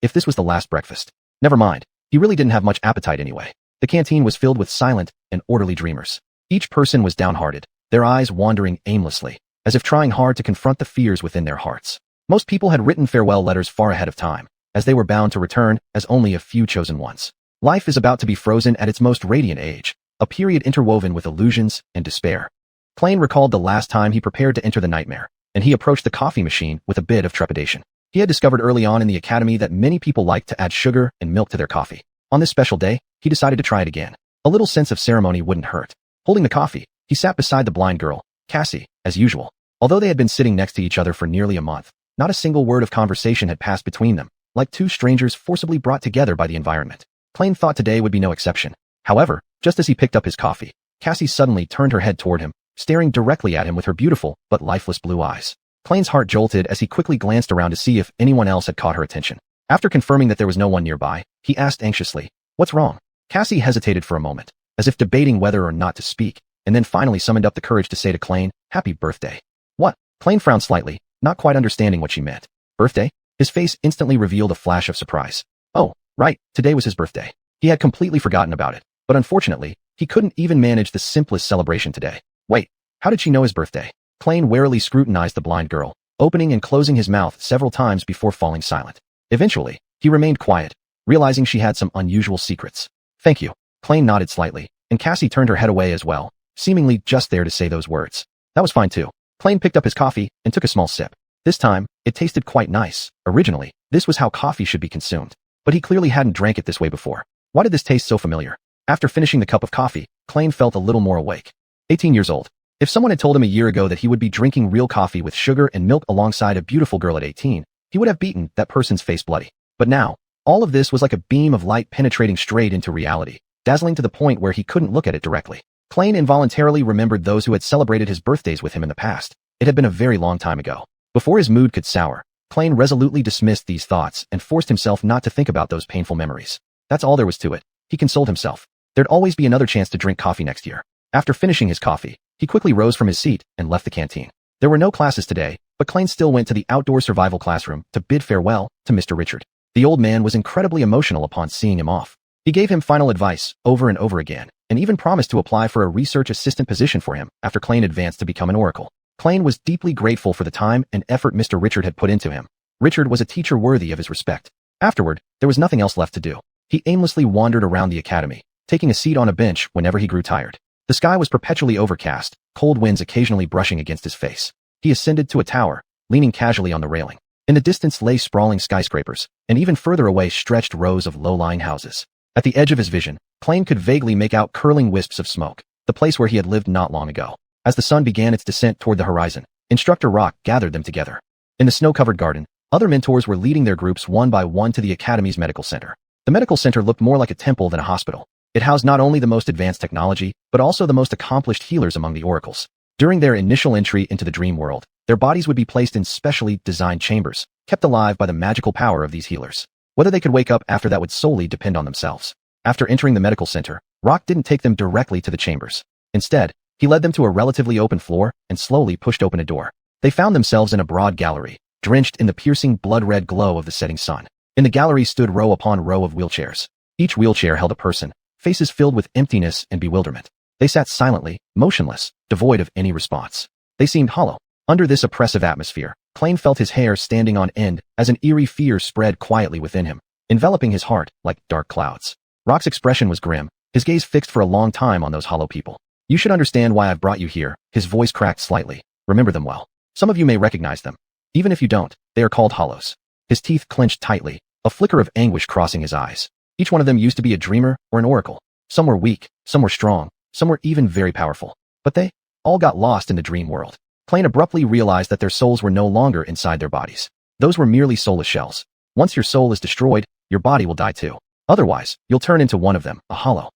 If this was the last breakfast. Never mind, he really didn't have much appetite anyway. The canteen was filled with silent and orderly dreamers. Each person was downhearted, their eyes wandering aimlessly, as if trying hard to confront the fears within their hearts. Most people had written farewell letters far ahead of time, as they were bound to return as only a few chosen ones. Life is about to be frozen at its most radiant age, a period interwoven with illusions and despair. Klein recalled the last time he prepared to enter the nightmare, and he approached the coffee machine with a bit of trepidation. He had discovered early on in the academy that many people liked to add sugar and milk to their coffee. On this special day, he decided to try it again. A little sense of ceremony wouldn't hurt. Holding the coffee, he sat beside the blind girl, Cassie, as usual. Although they had been sitting next to each other for nearly a month, not a single word of conversation had passed between them, like two strangers forcibly brought together by the environment. Klein thought today would be no exception. However, just as he picked up his coffee, Cassie suddenly turned her head toward him, staring directly at him with her beautiful but lifeless blue eyes. Klein's heart jolted as he quickly glanced around to see if anyone else had caught her attention. After confirming that there was no one nearby, he asked anxiously, "What's wrong?" Cassie hesitated for a moment, as if debating whether or not to speak, and then finally summoned up the courage to say to Klein, "Happy birthday." "What?" Klein frowned slightly, not quite understanding what she meant. "Birthday?" His face instantly revealed a flash of surprise. Oh, right, today was his birthday. He had completely forgotten about it, but unfortunately, he couldn't even manage the simplest celebration today. Wait, how did she know his birthday? Klein warily scrutinized the blind girl, opening and closing his mouth several times before falling silent. Eventually, he remained quiet, realizing she had some unusual secrets. "Thank you." Klein nodded slightly, and Cassie turned her head away as well, seemingly just there to say those words. That was fine too. Klein picked up his coffee and took a small sip. This time, it tasted quite nice. Originally, this was how coffee should be consumed, but he clearly hadn't drank it this way before. Why did this taste so familiar? After finishing the cup of coffee, Klein felt a little more awake. 18 years old. If someone had told him a year ago that he would be drinking real coffee with sugar and milk alongside a beautiful girl at 18, he would have beaten that person's face bloody. But now, all of this was like a beam of light penetrating straight into reality, dazzling to the point where he couldn't look at it directly. Klein involuntarily remembered those who had celebrated his birthdays with him in the past. It had been a very long time ago. Before his mood could sour, Klein resolutely dismissed these thoughts and forced himself not to think about those painful memories. That's all there was to it. He consoled himself. There'd always be another chance to drink coffee next year. After finishing his coffee, he quickly rose from his seat and left the canteen. There were no classes today, but Klein still went to the outdoor survival classroom to bid farewell to Mr. Richard. The old man was incredibly emotional upon seeing him off. He gave him final advice over and over again, and even promised to apply for a research assistant position for him after Klein advanced to become an oracle. Klein was deeply grateful for the time and effort Mr. Richard had put into him. Richard was a teacher worthy of his respect. Afterward, there was nothing else left to do. He aimlessly wandered around the academy, taking a seat on a bench whenever he grew tired. The sky was perpetually overcast, cold winds occasionally brushing against his face. He ascended to a tower, leaning casually on the railing. In the distance lay sprawling skyscrapers, and even further away stretched rows of low-lying houses. At the edge of his vision, Klein could vaguely make out curling wisps of smoke, the place where he had lived not long ago. As the sun began its descent toward the horizon, Instructor Rock gathered them together. In the snow-covered garden, other mentors were leading their groups one by one to the Academy's medical center. The medical center looked more like a temple than a hospital. It housed not only the most advanced technology, but also the most accomplished healers among the oracles. During their initial entry into the dream world, their bodies would be placed in specially designed chambers, kept alive by the magical power of these healers. Whether they could wake up after that would solely depend on themselves. After entering the medical center, Rock didn't take them directly to the chambers. Instead, he led them to a relatively open floor and slowly pushed open a door. They found themselves in a broad gallery, drenched in the piercing blood-red glow of the setting sun. In the gallery stood row upon row of wheelchairs. Each wheelchair held a person, faces filled with emptiness and bewilderment. They sat silently, motionless, devoid of any response. They seemed hollow. Under this oppressive atmosphere, Klein felt his hair standing on end as an eerie fear spread quietly within him, enveloping his heart like dark clouds. Rock's expression was grim, his gaze fixed for a long time on those hollow people. You should understand why I've brought you here. His voice cracked slightly. Remember them well. Some of you may recognize them. Even if you don't, they are called hollows. His teeth clenched tightly, a flicker of anguish crossing his eyes. Each one of them used to be a dreamer or an oracle. Some were weak, some were strong, some were even very powerful. But they all got lost in the dream world. Klein abruptly realized that their souls were no longer inside their bodies. Those were merely soulless shells. Once your soul is destroyed, your body will die too. Otherwise, you'll turn into one of them, a hollow.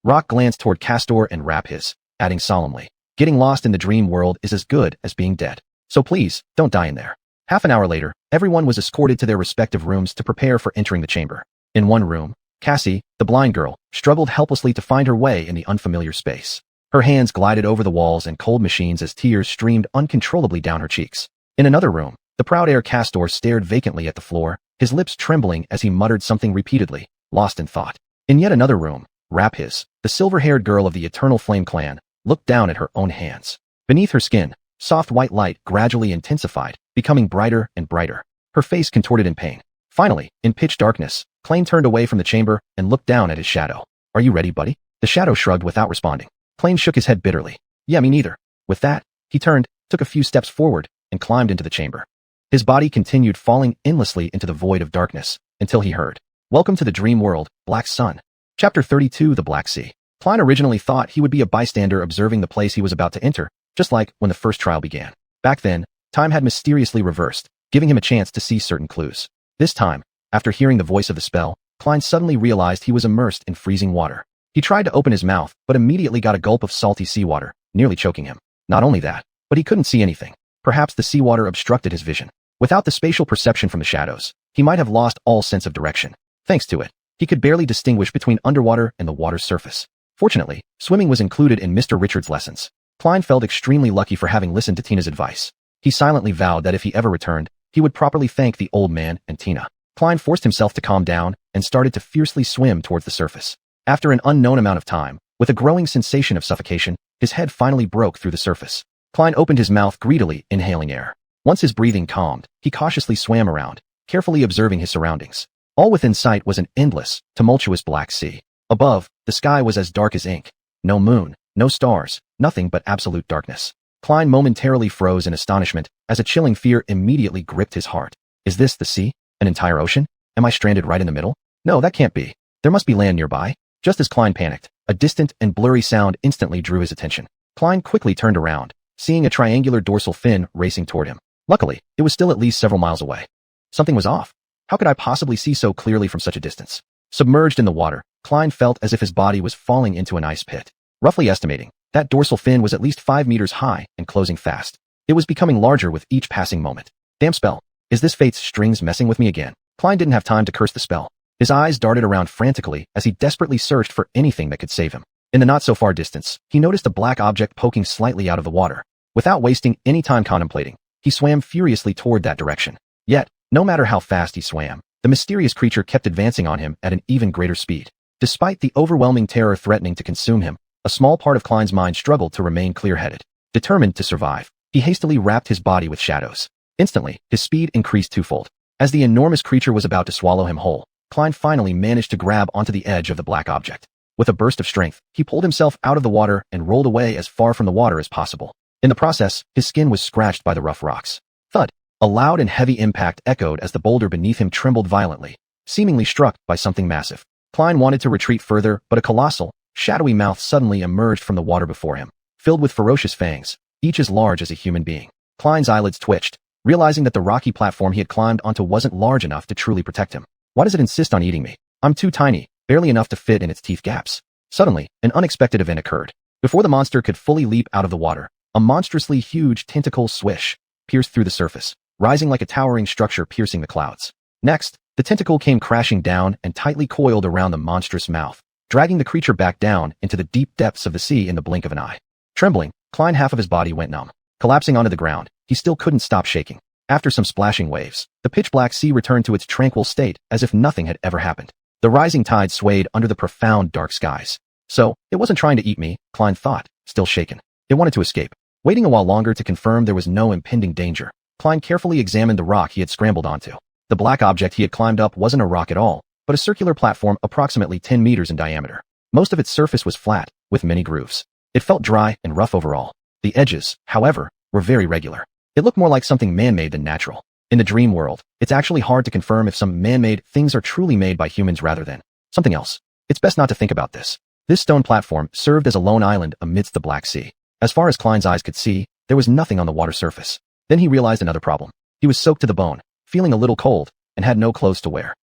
Rock glanced toward Castor and Raphiz, adding solemnly, getting lost in the dream world is as good as being dead. So please, don't die in there. Half an hour later, everyone was escorted to their respective rooms to prepare for entering the chamber. In one room, Cassie, the blind girl, struggled helplessly to find her way in the unfamiliar space. Her hands glided over the walls and cold machines as tears streamed uncontrollably down her cheeks. In another room, the proud heir Castor stared vacantly at the floor, his lips trembling as he muttered something repeatedly, lost in thought. In yet another room, Raphiz, the silver-haired girl of the Eternal Flame clan, looked down at her own hands. Beneath her skin, soft white light gradually intensified, becoming brighter and brighter. Her face contorted in pain. Finally, in pitch darkness, Klein turned away from the chamber and looked down at his shadow. Are you ready, buddy? The shadow shrugged without responding. Klein shook his head bitterly. Yeah, me neither. With that, he turned, took a few steps forward, and climbed into the chamber. His body continued falling endlessly into the void of darkness, until he heard, Welcome to the dream world, Black Sun. Chapter 32, The Black Sea. Klein originally thought he would be a bystander observing the place he was about to enter, just like when the first trial began. Back then, time had mysteriously reversed, giving him a chance to see certain clues. This time, after hearing the voice of the spell, Klein suddenly realized he was immersed in freezing water. He tried to open his mouth, but immediately got a gulp of salty seawater, nearly choking him. Not only that, but he couldn't see anything. Perhaps the seawater obstructed his vision. Without the spatial perception from the shadows, he might have lost all sense of direction. Thanks to it, he could barely distinguish between underwater and the water's surface. Fortunately, swimming was included in Mr. Richard's lessons. Klein felt extremely lucky for having listened to Tina's advice. He silently vowed that if he ever returned, he would properly thank the old man and Tina. Klein forced himself to calm down and started to fiercely swim towards the surface. After an unknown amount of time, with a growing sensation of suffocation, his head finally broke through the surface. Klein opened his mouth greedily, inhaling air. Once his breathing calmed, he cautiously swam around, carefully observing his surroundings. All within sight was an endless, tumultuous black sea. Above, the sky was as dark as ink. No moon, no stars, nothing but absolute darkness. Klein momentarily froze in astonishment as a chilling fear immediately gripped his heart. Is this the sea? An entire ocean? Am I stranded right in the middle? No, that can't be. There must be land nearby. Just as Klein panicked, a distant and blurry sound instantly drew his attention. Klein quickly turned around, seeing a triangular dorsal fin racing toward him. Luckily, it was still at least several miles away. Something was off. How could I possibly see so clearly from such a distance? Submerged in the water, Klein felt as if his body was falling into an ice pit. Roughly estimating, that dorsal fin was at least 5 meters high and closing fast. It was becoming larger with each passing moment. Damn spell. Is this fate's strings messing with me again? Klein didn't have time to curse the spell. His eyes darted around frantically as he desperately searched for anything that could save him. In the not-so-far distance, he noticed a black object poking slightly out of the water. Without wasting any time contemplating, he swam furiously toward that direction. Yet, no matter how fast he swam, the mysterious creature kept advancing on him at an even greater speed. Despite the overwhelming terror threatening to consume him, a small part of Klein's mind struggled to remain clear-headed. Determined to survive, he hastily wrapped his body with shadows. Instantly, his speed increased twofold. As the enormous creature was about to swallow him whole, Klein finally managed to grab onto the edge of the black object. With a burst of strength, he pulled himself out of the water and rolled away as far from the water as possible. In the process, his skin was scratched by the rough rocks. Thud! A loud and heavy impact echoed as the boulder beneath him trembled violently, seemingly struck by something massive. Klein wanted to retreat further, but a colossal, shadowy mouth suddenly emerged from the water before him, filled with ferocious fangs, each as large as a human being. Klein's eyelids twitched, realizing that the rocky platform he had climbed onto wasn't large enough to truly protect him. Why does it insist on eating me? I'm too tiny, barely enough to fit in its teeth gaps. Suddenly, an unexpected event occurred. Before the monster could fully leap out of the water, a monstrously huge tentacle swish pierced through the surface, rising like a towering structure piercing the clouds. Next, the tentacle came crashing down and tightly coiled around the monstrous mouth, dragging the creature back down into the deep depths of the sea in the blink of an eye. Trembling, Klein half of his body went numb. Collapsing onto the ground, he still couldn't stop shaking. After some splashing waves, the pitch-black sea returned to its tranquil state as if nothing had ever happened. The rising tide swayed under the profound dark skies. So, it wasn't trying to eat me, Klein thought, still shaken. It wanted to escape. Waiting a while longer to confirm there was no impending danger, Klein carefully examined the rock he had scrambled onto. The black object he had climbed up wasn't a rock at all, but a circular platform approximately 10 meters in diameter. Most of its surface was flat, with many grooves. It felt dry and rough overall. The edges, however, were very regular. It looked more like something man-made than natural. In the dream world, it's actually hard to confirm if some man-made things are truly made by humans rather than something else. It's best not to think about this. This stone platform served as a lone island amidst the Black Sea. As far as Klein's eyes could see, there was nothing on the water surface. Then he realized another problem. He was soaked to the bone, feeling a little cold, and had no clothes to wear.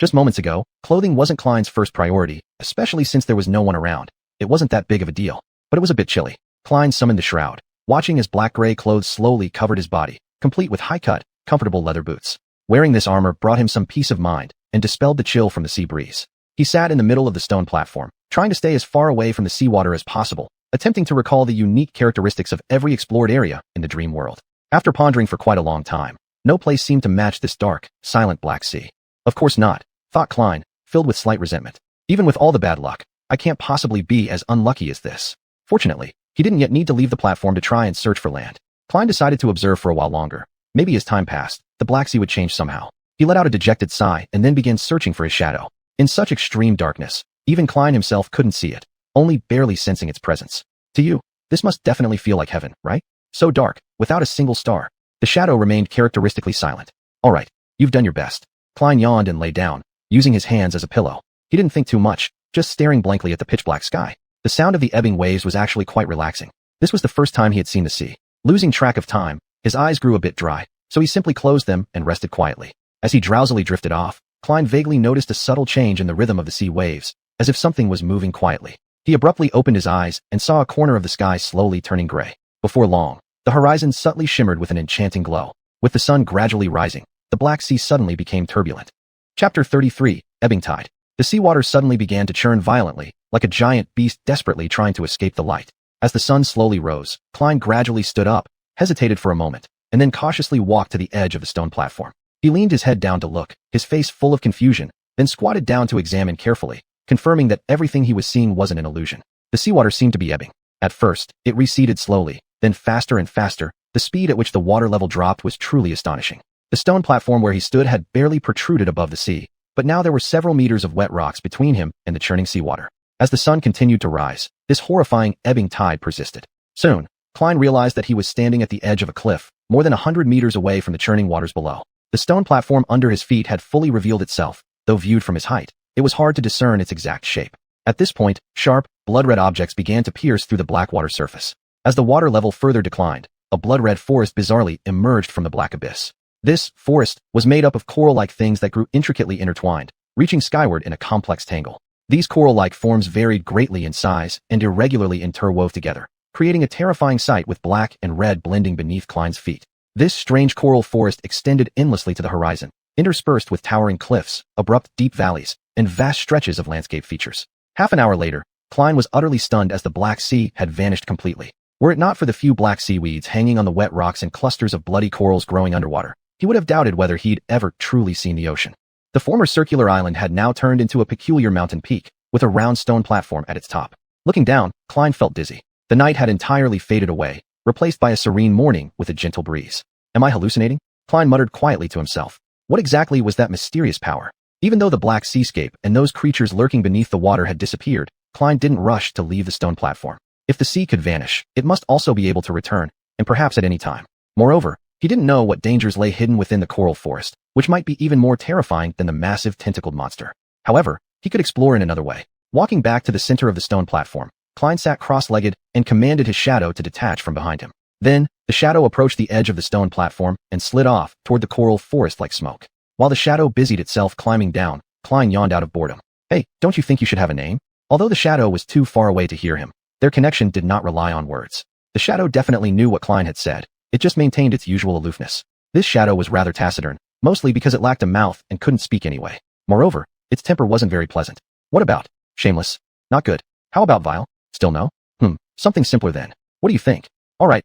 Just moments ago, clothing wasn't Klein's first priority, especially since there was no one around. It wasn't that big of a deal, but it was a bit chilly. Klein summoned the shroud, watching as black-gray clothes slowly covered his body, complete with high-cut, comfortable leather boots. Wearing this armor brought him some peace of mind and dispelled the chill from the sea breeze. He sat in the middle of the stone platform, trying to stay as far away from the seawater as possible, attempting to recall the unique characteristics of every explored area in the dream world. After pondering for quite a long time, no place seemed to match this dark, silent Black Sea. Of course not, thought Klein, filled with slight resentment. Even with all the bad luck, I can't possibly be as unlucky as this. Fortunately, he didn't yet need to leave the platform to try and search for land. Klein decided to observe for a while longer. Maybe as time passed, the Black Sea would change somehow. He let out a dejected sigh and then began searching for his shadow. In such extreme darkness, even Klein himself couldn't see it, only barely sensing its presence. To you, this must definitely feel like heaven, right? So dark, without a single star. The shadow remained characteristically silent. All right, you've done your best. Klein yawned and lay down, using his hands as a pillow. He didn't think too much, just staring blankly at the pitch-black sky. The sound of the ebbing waves was actually quite relaxing. This was the first time he had seen the sea. Losing track of time, his eyes grew a bit dry, so he simply closed them and rested quietly. As he drowsily drifted off, Klein vaguely noticed a subtle change in the rhythm of the sea waves, as if something was moving quietly. He abruptly opened his eyes and saw a corner of the sky slowly turning gray. Before long, the horizon subtly shimmered with an enchanting glow. With the sun gradually rising, the Black Sea suddenly became turbulent. Chapter 33, Ebbing Tide. The seawater suddenly began to churn violently, like a giant beast desperately trying to escape the light. As the sun slowly rose, Klein gradually stood up, hesitated for a moment, and then cautiously walked to the edge of the stone platform. He leaned his head down to look, his face full of confusion, then squatted down to examine carefully, confirming that everything he was seeing wasn't an illusion. The seawater seemed to be ebbing. At first, it receded slowly, then faster and faster. The speed at which the water level dropped was truly astonishing. The stone platform where he stood had barely protruded above the sea, but now there were several meters of wet rocks between him and the churning seawater. As the sun continued to rise, this horrifying ebbing tide persisted. Soon, Klein realized that he was standing at the edge of a cliff, more than 100 meters away from the churning waters below. The stone platform under his feet had fully revealed itself, though viewed from his height, it was hard to discern its exact shape. At this point, sharp, blood-red objects began to pierce through the black water surface. As the water level further declined, a blood-red forest bizarrely emerged from the black abyss. This forest was made up of coral-like things that grew intricately intertwined, reaching skyward in a complex tangle. These coral-like forms varied greatly in size and irregularly interwove together, creating a terrifying sight with black and red blending beneath Klein's feet. This strange coral forest extended endlessly to the horizon, interspersed with towering cliffs, abrupt deep valleys, and vast stretches of landscape features. Half an hour later, Klein was utterly stunned as the Black Sea had vanished completely. Were it not for the few black seaweeds hanging on the wet rocks and clusters of bloody corals growing underwater, he would have doubted whether he'd ever truly seen the ocean. The former circular island had now turned into a peculiar mountain peak, with a round stone platform at its top. Looking down, Klein felt dizzy. The night had entirely faded away, replaced by a serene morning with a gentle breeze. Am I hallucinating? Klein muttered quietly to himself. What exactly was that mysterious power? Even though the black seascape and those creatures lurking beneath the water had disappeared, Klein didn't rush to leave the stone platform. If the sea could vanish, it must also be able to return, and perhaps at any time. Moreover, he didn't know what dangers lay hidden within the coral forest, which might be even more terrifying than the massive tentacled monster. However, he could explore in another way. Walking back to the center of the stone platform, Klein sat cross-legged and commanded his shadow to detach from behind him. Then, the shadow approached the edge of the stone platform and slid off toward the coral forest like smoke. While the shadow busied itself climbing down, Klein yawned out of boredom. Hey, don't you think you should have a name? Although the shadow was too far away to hear him, their connection did not rely on words. The shadow definitely knew what Klein had said. It just maintained its usual aloofness. This shadow was rather taciturn, mostly because it lacked a mouth and couldn't speak anyway. Moreover, its temper wasn't very pleasant. What about? Shameless? Not good. How about vile? Still no? Something simpler then. What do you think? All right.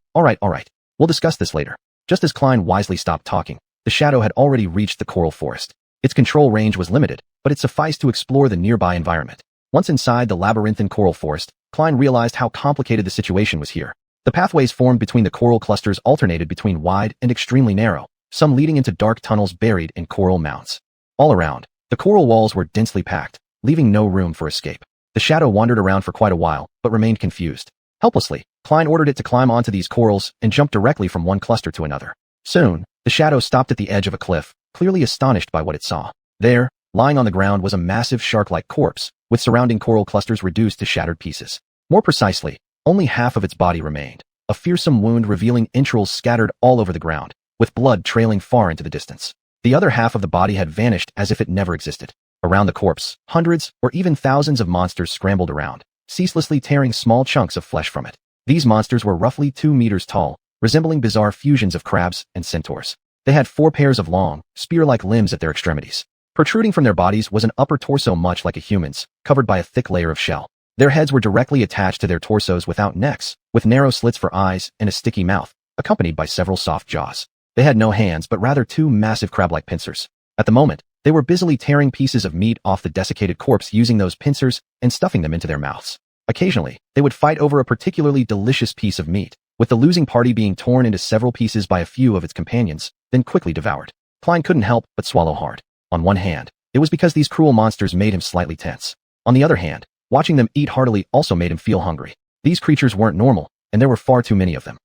We'll discuss this later. Just as Klein wisely stopped talking, the shadow had already reached the coral forest. Its control range was limited, but it sufficed to explore the nearby environment. Once inside the labyrinthine coral forest, Klein realized how complicated the situation was here. The pathways formed between the coral clusters alternated between wide and extremely narrow, some leading into dark tunnels buried in coral mounds. All around, the coral walls were densely packed, leaving no room for escape. The shadow wandered around for quite a while, but remained confused. Helplessly, Klein ordered it to climb onto these corals and jump directly from one cluster to another. Soon, the shadow stopped at the edge of a cliff, clearly astonished by what it saw. There, lying on the ground was a massive shark-like corpse, with surrounding coral clusters reduced to shattered pieces. More precisely, only half of its body remained, a fearsome wound revealing entrails scattered all over the ground, with blood trailing far into the distance. The other half of the body had vanished as if it never existed. Around the corpse, hundreds or even thousands of monsters scrambled around, ceaselessly tearing small chunks of flesh from it. These monsters were roughly 2 meters tall, resembling bizarre fusions of crabs and centaurs. They had 4 pairs of long, spear-like limbs at their extremities. Protruding from their bodies was an upper torso much like a human's, covered by a thick layer of shell. Their heads were directly attached to their torsos without necks, with narrow slits for eyes and a sticky mouth, accompanied by several soft jaws. They had no hands but rather 2 massive crab-like pincers. At the moment, they were busily tearing pieces of meat off the desiccated corpse using those pincers and stuffing them into their mouths. Occasionally, they would fight over a particularly delicious piece of meat, with the losing party being torn into several pieces by a few of its companions, then quickly devoured. Klein couldn't help but swallow hard. On one hand, it was because these cruel monsters made him slightly tense. On the other hand, watching them eat heartily also made him feel hungry. These creatures weren't normal, and there were far too many of them.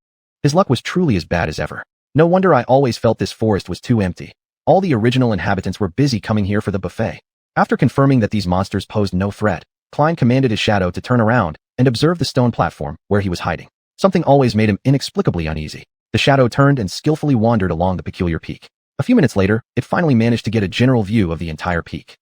His luck was truly as bad as ever. No wonder I always felt this forest was too empty. All the original inhabitants were busy coming here for the buffet. After confirming that these monsters posed no threat, Klein commanded his shadow to turn around and observe the stone platform where he was hiding. Something always made him inexplicably uneasy. The shadow turned and skillfully wandered along the peculiar peak. A few minutes later, it finally managed to get a general view of the entire peak.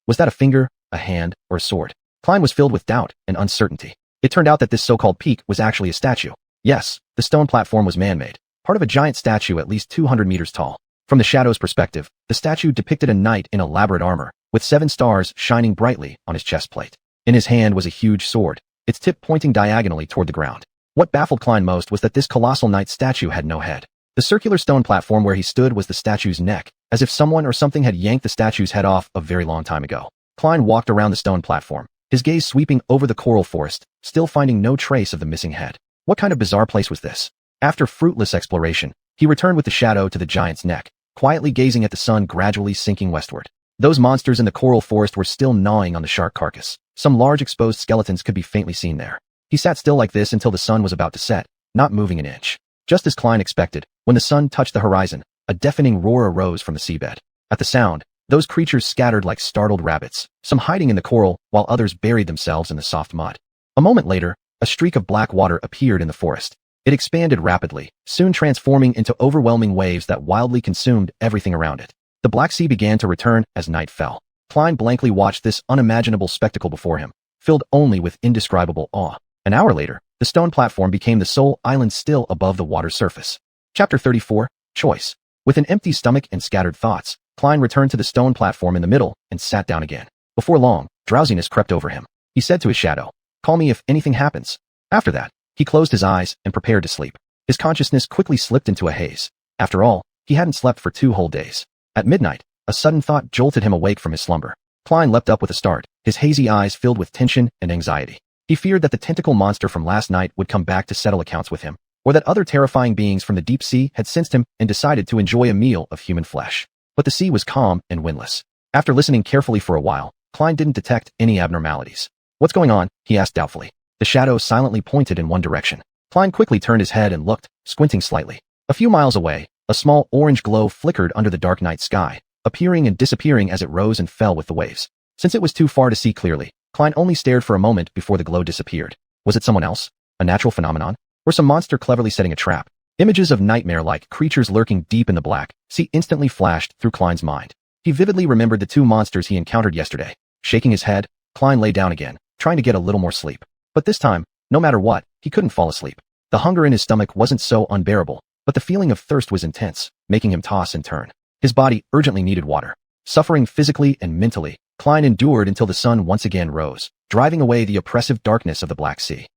Was that a finger, a hand, or a sword? Klein was filled with doubt and uncertainty. It turned out that this so-called peak was actually a statue. Yes, the stone platform was man-made, part of a giant statue at least 200 meters tall. From the shadow's perspective, the statue depicted a knight in elaborate armor, with 7 stars shining brightly on his chest plate. In his hand was a huge sword, its tip pointing diagonally toward the ground. What baffled Klein most was that this colossal knight statue had no head. The circular stone platform where he stood was the statue's neck, as if someone or something had yanked the statue's head off a very long time ago. Klein walked around the stone platform, his gaze sweeping over the coral forest, still finding no trace of the missing head. What kind of bizarre place was this? After fruitless exploration, he returned with the shadow to the giant's neck, quietly gazing at the sun gradually sinking westward. Those monsters in the coral forest were still gnawing on the shark carcass. Some large exposed skeletons could be faintly seen there. He sat still like this until the sun was about to set, not moving an inch. Just as Klein expected, when the sun touched the horizon, a deafening roar arose from the seabed. At the sound, those creatures scattered like startled rabbits, some hiding in the coral while others buried themselves in the soft mud. A moment later, a streak of black water appeared in the forest. It expanded rapidly, soon transforming into overwhelming waves that wildly consumed everything around it. The Black Sea began to return as night fell. Klein blankly watched this unimaginable spectacle before him, filled only with indescribable awe. An hour later, the stone platform became the sole island still above the water's surface. Chapter 34, Choice. With an empty stomach and scattered thoughts, Klein returned to the stone platform in the middle and sat down again. Before long, drowsiness crept over him. He said to his shadow, "Call me if anything happens." After that, he closed his eyes and prepared to sleep. His consciousness quickly slipped into a haze. After all, he hadn't slept for 2 whole days. At midnight, a sudden thought jolted him awake from his slumber. Klein leapt up with a start, his hazy eyes filled with tension and anxiety. He feared that the tentacle monster from last night would come back to settle accounts with him, or that other terrifying beings from the deep sea had sensed him and decided to enjoy a meal of human flesh. But the sea was calm and windless. After listening carefully for a while, Klein didn't detect any abnormalities. "What's going on?" he asked doubtfully. The shadow silently pointed in one direction. Klein quickly turned his head and looked, squinting slightly. A few miles away, a small orange glow flickered under the dark night sky, appearing and disappearing as it rose and fell with the waves. Since it was too far to see clearly, Klein only stared for a moment before the glow disappeared. Was it someone else? A natural phenomenon? Or some monster cleverly setting a trap? Images of nightmare-like creatures lurking deep in the black sea instantly flashed through Klein's mind. He vividly remembered the two monsters he encountered yesterday. Shaking his head, Klein lay down again, trying to get a little more sleep. But this time, no matter what, he couldn't fall asleep. The hunger in his stomach wasn't so unbearable, but the feeling of thirst was intense, making him toss and turn. His body urgently needed water. Suffering physically and mentally, Klein endured until the sun once again rose, driving away the oppressive darkness of the Black Sea.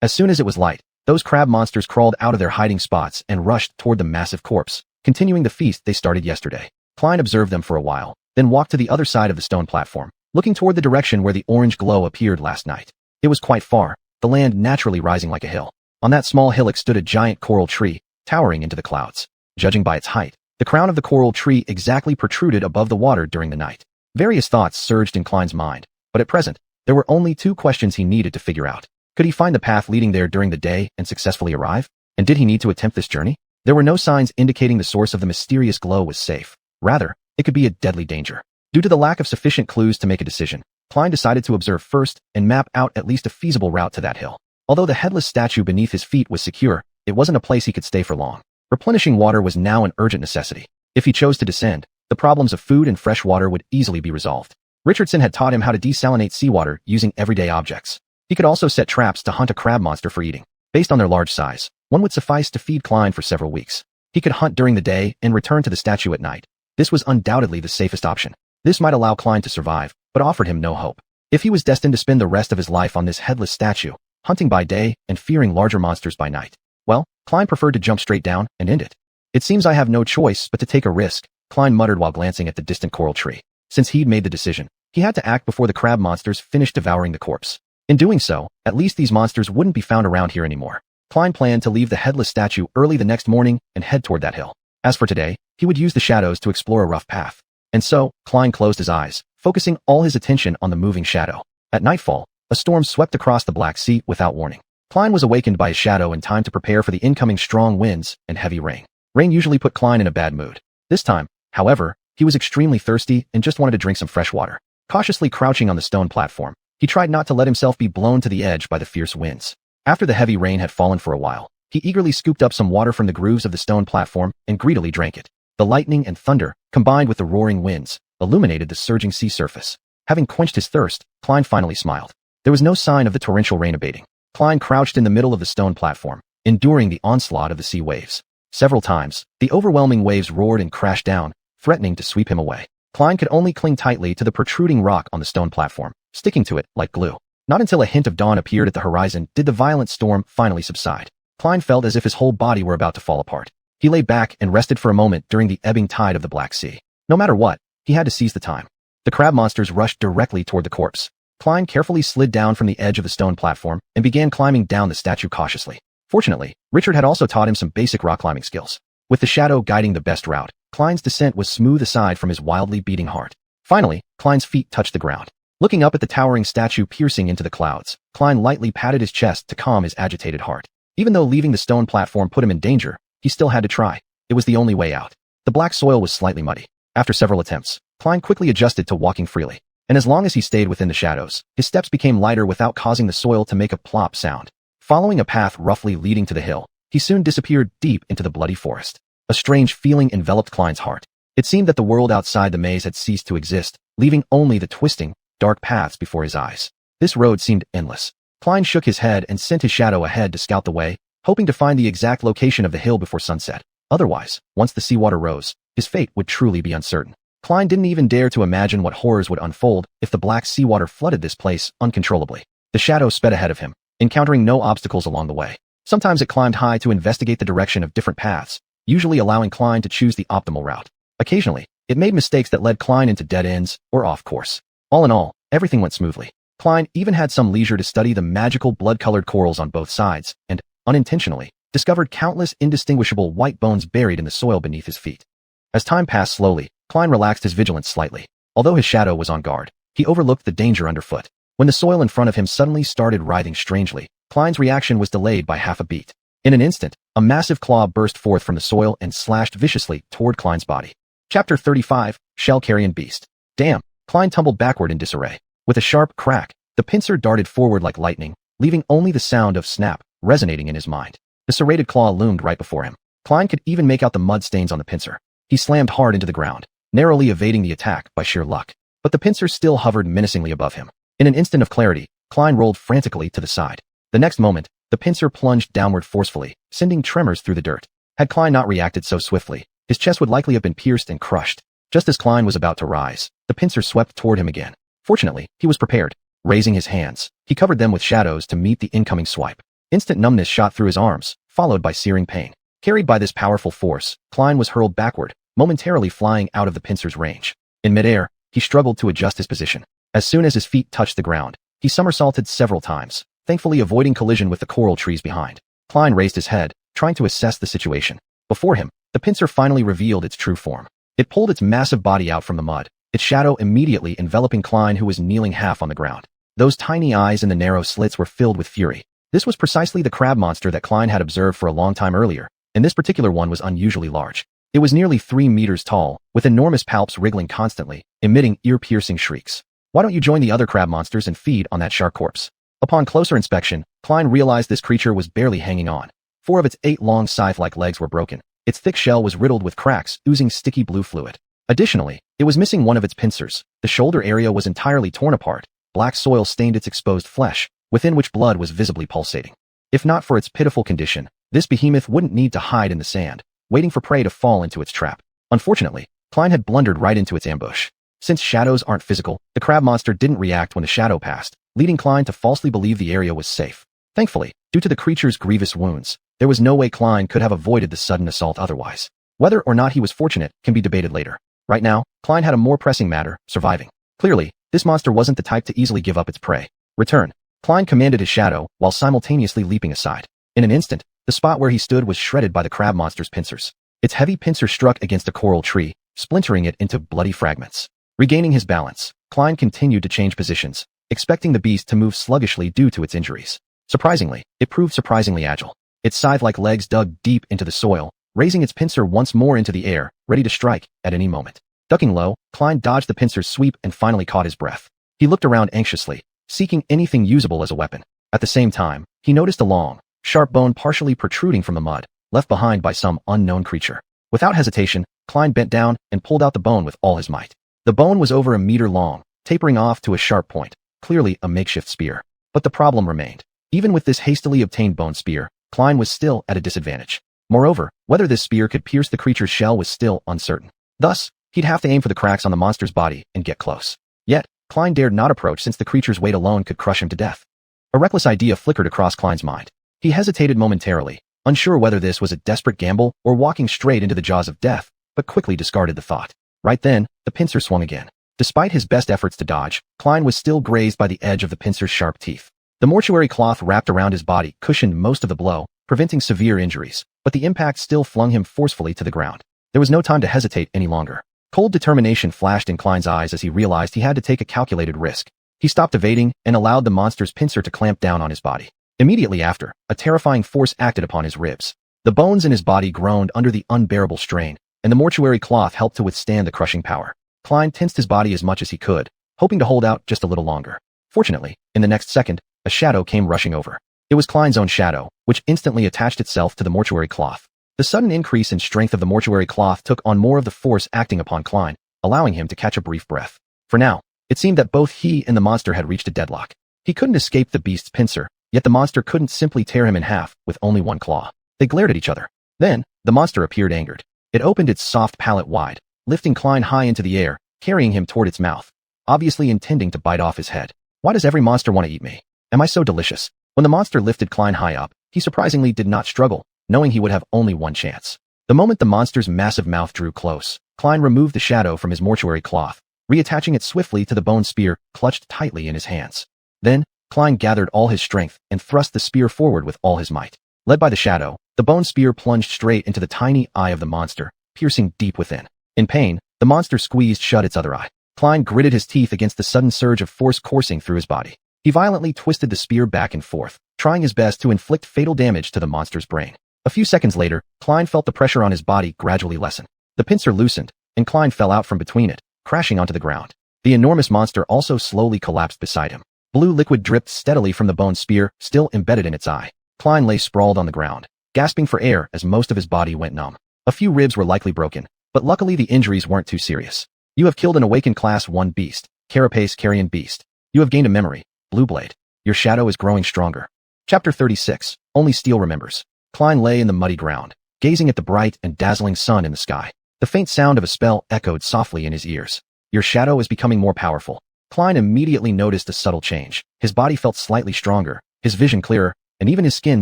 As soon as it was light, those crab monsters crawled out of their hiding spots and rushed toward the massive corpse, continuing the feast they started yesterday. Klein observed them for a while, then walked to the other side of the stone platform, looking toward the direction where the orange glow appeared last night. It was quite far, the land naturally rising like a hill. On that small hillock stood a giant coral tree, towering into the clouds. Judging by its height, the crown of the coral tree exactly protruded above the water during the night. Various thoughts surged in Klein's mind, but at present, there were only two questions he needed to figure out. Could he find the path leading there during the day and successfully arrive? And did he need to attempt this journey? There were no signs indicating the source of the mysterious glow was safe. Rather, it could be a deadly danger. Due to the lack of sufficient clues to make a decision, Klein decided to observe first and map out at least a feasible route to that hill. Although the headless statue beneath his feet was secure, it wasn't a place he could stay for long. Replenishing water was now an urgent necessity. If he chose to descend, the problems of food and fresh water would easily be resolved. Richardson had taught him how to desalinate seawater using everyday objects. He could also set traps to hunt a crab monster for eating. Based on their large size, one would suffice to feed Klein for several weeks. He could hunt during the day and return to the statue at night. This was undoubtedly the safest option. This might allow Klein to survive, but offered him no hope. If he was destined to spend the rest of his life on this headless statue, hunting by day and fearing larger monsters by night, well, Klein preferred to jump straight down and end it. "It seems I have no choice but to take a risk," Klein muttered while glancing at the distant coral tree. Since he'd made the decision, he had to act before the crab monsters finished devouring the corpse. In doing so, at least these monsters wouldn't be found around here anymore. Klein planned to leave the headless statue early the next morning and head toward that hill. As for today, he would use the shadows to explore a rough path. And so, Klein closed his eyes, focusing all his attention on the moving shadow. At nightfall, a storm swept across the Black Sea without warning. Klein was awakened by his shadow in time to prepare for the incoming strong winds and heavy rain. Rain usually put Klein in a bad mood. This time, however, he was extremely thirsty and just wanted to drink some fresh water. Cautiously crouching on the stone platform, he tried not to let himself be blown to the edge by the fierce winds. After the heavy rain had fallen for a while, he eagerly scooped up some water from the grooves of the stone platform and greedily drank it. The lightning and thunder, combined with the roaring winds, illuminated the surging sea surface. Having quenched his thirst, Klein finally smiled. There was no sign of the torrential rain abating. Klein crouched in the middle of the stone platform, enduring the onslaught of the sea waves. Several times, the overwhelming waves roared and crashed down, threatening to sweep him away. Klein could only cling tightly to the protruding rock on the stone platform, sticking to it like glue. Not until a hint of dawn appeared at the horizon did the violent storm finally subside. Klein felt as if his whole body were about to fall apart. He lay back and rested for a moment during the ebbing tide of the Black Sea. No matter what, he had to seize the time. The crab monsters rushed directly toward the corpse. Klein carefully slid down from the edge of the stone platform and began climbing down the statue cautiously. Fortunately, Richard had also taught him some basic rock climbing skills. With the shadow guiding the best route, Klein's descent was smooth aside from his wildly beating heart. Finally, Klein's feet touched the ground. Looking up at the towering statue piercing into the clouds, Klein lightly patted his chest to calm his agitated heart. Even though leaving the stone platform put him in danger, he still had to try. It was the only way out. The black soil was slightly muddy. After several attempts, Klein quickly adjusted to walking freely. And as long as he stayed within the shadows, his steps became lighter without causing the soil to make a plop sound. Following a path roughly leading to the hill, he soon disappeared deep into the bloody forest. A strange feeling enveloped Klein's heart. It seemed that the world outside the maze had ceased to exist, leaving only the twisting, dark paths before his eyes. This road seemed endless. Klein shook his head and sent his shadow ahead to scout the way, hoping to find the exact location of the hill before sunset. Otherwise, once the seawater rose, his fate would truly be uncertain. Klein didn't even dare to imagine what horrors would unfold if the black seawater flooded this place uncontrollably. The shadow sped ahead of him, encountering no obstacles along the way. Sometimes it climbed high to investigate the direction of different paths, usually allowing Klein to choose the optimal route. Occasionally, it made mistakes that led Klein into dead ends or off course. All in all, everything went smoothly. Klein even had some leisure to study the magical blood-colored corals on both sides, and, unintentionally, discovered countless indistinguishable white bones buried in the soil beneath his feet. As time passed slowly, Klein relaxed his vigilance slightly. Although his shadow was on guard, he overlooked the danger underfoot. When the soil in front of him suddenly started writhing strangely, Klein's reaction was delayed by half a beat. In an instant, a massive claw burst forth from the soil and slashed viciously toward Klein's body. Chapter 35, Shell-Carrion Beast. Damn! Klein tumbled backward in disarray. With a sharp crack, the pincer darted forward like lightning, leaving only the sound of snap resonating in his mind. The serrated claw loomed right before him. Klein could even make out the mud stains on the pincer. He slammed hard into the ground, narrowly evading the attack by sheer luck. But the pincer still hovered menacingly above him. In an instant of clarity, Klein rolled frantically to the side. The next moment, the pincer plunged downward forcefully, sending tremors through the dirt. Had Klein not reacted so swiftly, his chest would likely have been pierced and crushed. Just as Klein was about to rise, the pincer swept toward him again. Fortunately, he was prepared. Raising his hands, he covered them with shadows to meet the incoming swipe. Instant numbness shot through his arms, followed by searing pain. Carried by this powerful force, Klein was hurled backward, momentarily flying out of the pincer's range. In midair, he struggled to adjust his position. As soon as his feet touched the ground, he somersaulted several times, thankfully avoiding collision with the coral trees behind. Klein raised his head, trying to assess the situation. Before him, the pincer finally revealed its true form. It pulled its massive body out from the mud, its shadow immediately enveloping Klein, who was kneeling half on the ground. Those tiny eyes in the narrow slits were filled with fury. This was precisely the crab monster that Klein had observed for a long time earlier, and this particular one was unusually large. It was nearly 3 meters tall, with enormous palps wriggling constantly, emitting ear-piercing shrieks. Why don't you join the other crab monsters and feed on that shark corpse? Upon closer inspection, Klein realized this creature was barely hanging on. 4 of its 8 long scythe-like legs were broken. Its thick shell was riddled with cracks, oozing sticky blue fluid. Additionally, it was missing one of its pincers. The shoulder area was entirely torn apart. Black soil stained its exposed flesh, within which blood was visibly pulsating. If not for its pitiful condition, this behemoth wouldn't need to hide in the sand, waiting for prey to fall into its trap. Unfortunately, Klein had blundered right into its ambush. Since shadows aren't physical, the crab monster didn't react when the shadow passed, leading Klein to falsely believe the area was safe. Thankfully, due to the creature's grievous wounds, there was no way Klein could have avoided the sudden assault otherwise. Whether or not he was fortunate can be debated later. Right now, Klein had a more pressing matter: surviving. Clearly, this monster wasn't the type to easily give up its prey. Return. Klein commanded his shadow, while simultaneously leaping aside. In an instant, the spot where he stood was shredded by the crab monster's pincers. Its heavy pincer struck against a coral tree, splintering it into bloody fragments. Regaining his balance, Klein continued to change positions, expecting the beast to move sluggishly due to its injuries. Surprisingly, it proved surprisingly agile. Its scythe-like legs dug deep into the soil, raising its pincer once more into the air, ready to strike at any moment. Ducking low, Klein dodged the pincer's sweep and finally caught his breath. He looked around anxiously, seeking anything usable as a weapon. At the same time, he noticed a long, sharp bone partially protruding from the mud, left behind by some unknown creature. Without hesitation, Klein bent down and pulled out the bone with all his might. The bone was over a meter long, tapering off to a sharp point, clearly a makeshift spear. But the problem remained. Even with this hastily obtained bone spear, Klein was still at a disadvantage. Moreover, whether this spear could pierce the creature's shell was still uncertain. Thus, he'd have to aim for the cracks on the monster's body and get close. Yet, Klein dared not approach since the creature's weight alone could crush him to death. A reckless idea flickered across Klein's mind. He hesitated momentarily, unsure whether this was a desperate gamble or walking straight into the jaws of death, but quickly discarded the thought. Right then, the pincer swung again. Despite his best efforts to dodge, Klein was still grazed by the edge of the pincer's sharp teeth. The mortuary cloth wrapped around his body cushioned most of the blow, preventing severe injuries, but the impact still flung him forcefully to the ground. There was no time to hesitate any longer. Cold determination flashed in Klein's eyes as he realized he had to take a calculated risk. He stopped evading and allowed the monster's pincer to clamp down on his body. Immediately after, a terrifying force acted upon his ribs. The bones in his body groaned under the unbearable strain, and the mortuary cloth helped to withstand the crushing power. Klein tensed his body as much as he could, hoping to hold out just a little longer. Fortunately, in the next second, a shadow came rushing over. It was Klein's own shadow, which instantly attached itself to the mortuary cloth. The sudden increase in strength of the mortuary cloth took on more of the force acting upon Klein, allowing him to catch a brief breath. For now, it seemed that both he and the monster had reached a deadlock. He couldn't escape the beast's pincer, yet the monster couldn't simply tear him in half with only one claw. They glared at each other. Then, the monster appeared angered. It opened its soft palate wide, lifting Klein high into the air, carrying him toward its mouth, obviously intending to bite off his head. Why does every monster want to eat me? Am I so delicious? When the monster lifted Klein high up, he surprisingly did not struggle, knowing he would have only one chance. The moment the monster's massive mouth drew close, Klein removed the shadow from his mortuary cloth, reattaching it swiftly to the bone spear clutched tightly in his hands. Then, Klein gathered all his strength and thrust the spear forward with all his might. Led by the shadow, the bone spear plunged straight into the tiny eye of the monster, piercing deep within. In pain, the monster squeezed shut its other eye. Klein gritted his teeth against the sudden surge of force coursing through his body. He violently twisted the spear back and forth, trying his best to inflict fatal damage to the monster's brain. A few seconds later, Klein felt the pressure on his body gradually lessen. The pincer loosened, and Klein fell out from between it, crashing onto the ground. The enormous monster also slowly collapsed beside him. Blue liquid dripped steadily from the bone spear, still embedded in its eye. Klein lay sprawled on the ground, gasping for air as most of his body went numb. A few ribs were likely broken, but luckily the injuries weren't too serious. You have killed an awakened Class 1 beast, Carapace Carrion Beast. You have gained a memory, Blue Blade. Your shadow is growing stronger. Chapter 36. Only Steel Remembers. Klein lay in the muddy ground, gazing at the bright and dazzling sun in the sky. The faint sound of a spell echoed softly in his ears. Your shadow is becoming more powerful. Klein immediately noticed a subtle change. His body felt slightly stronger, his vision clearer, and even his skin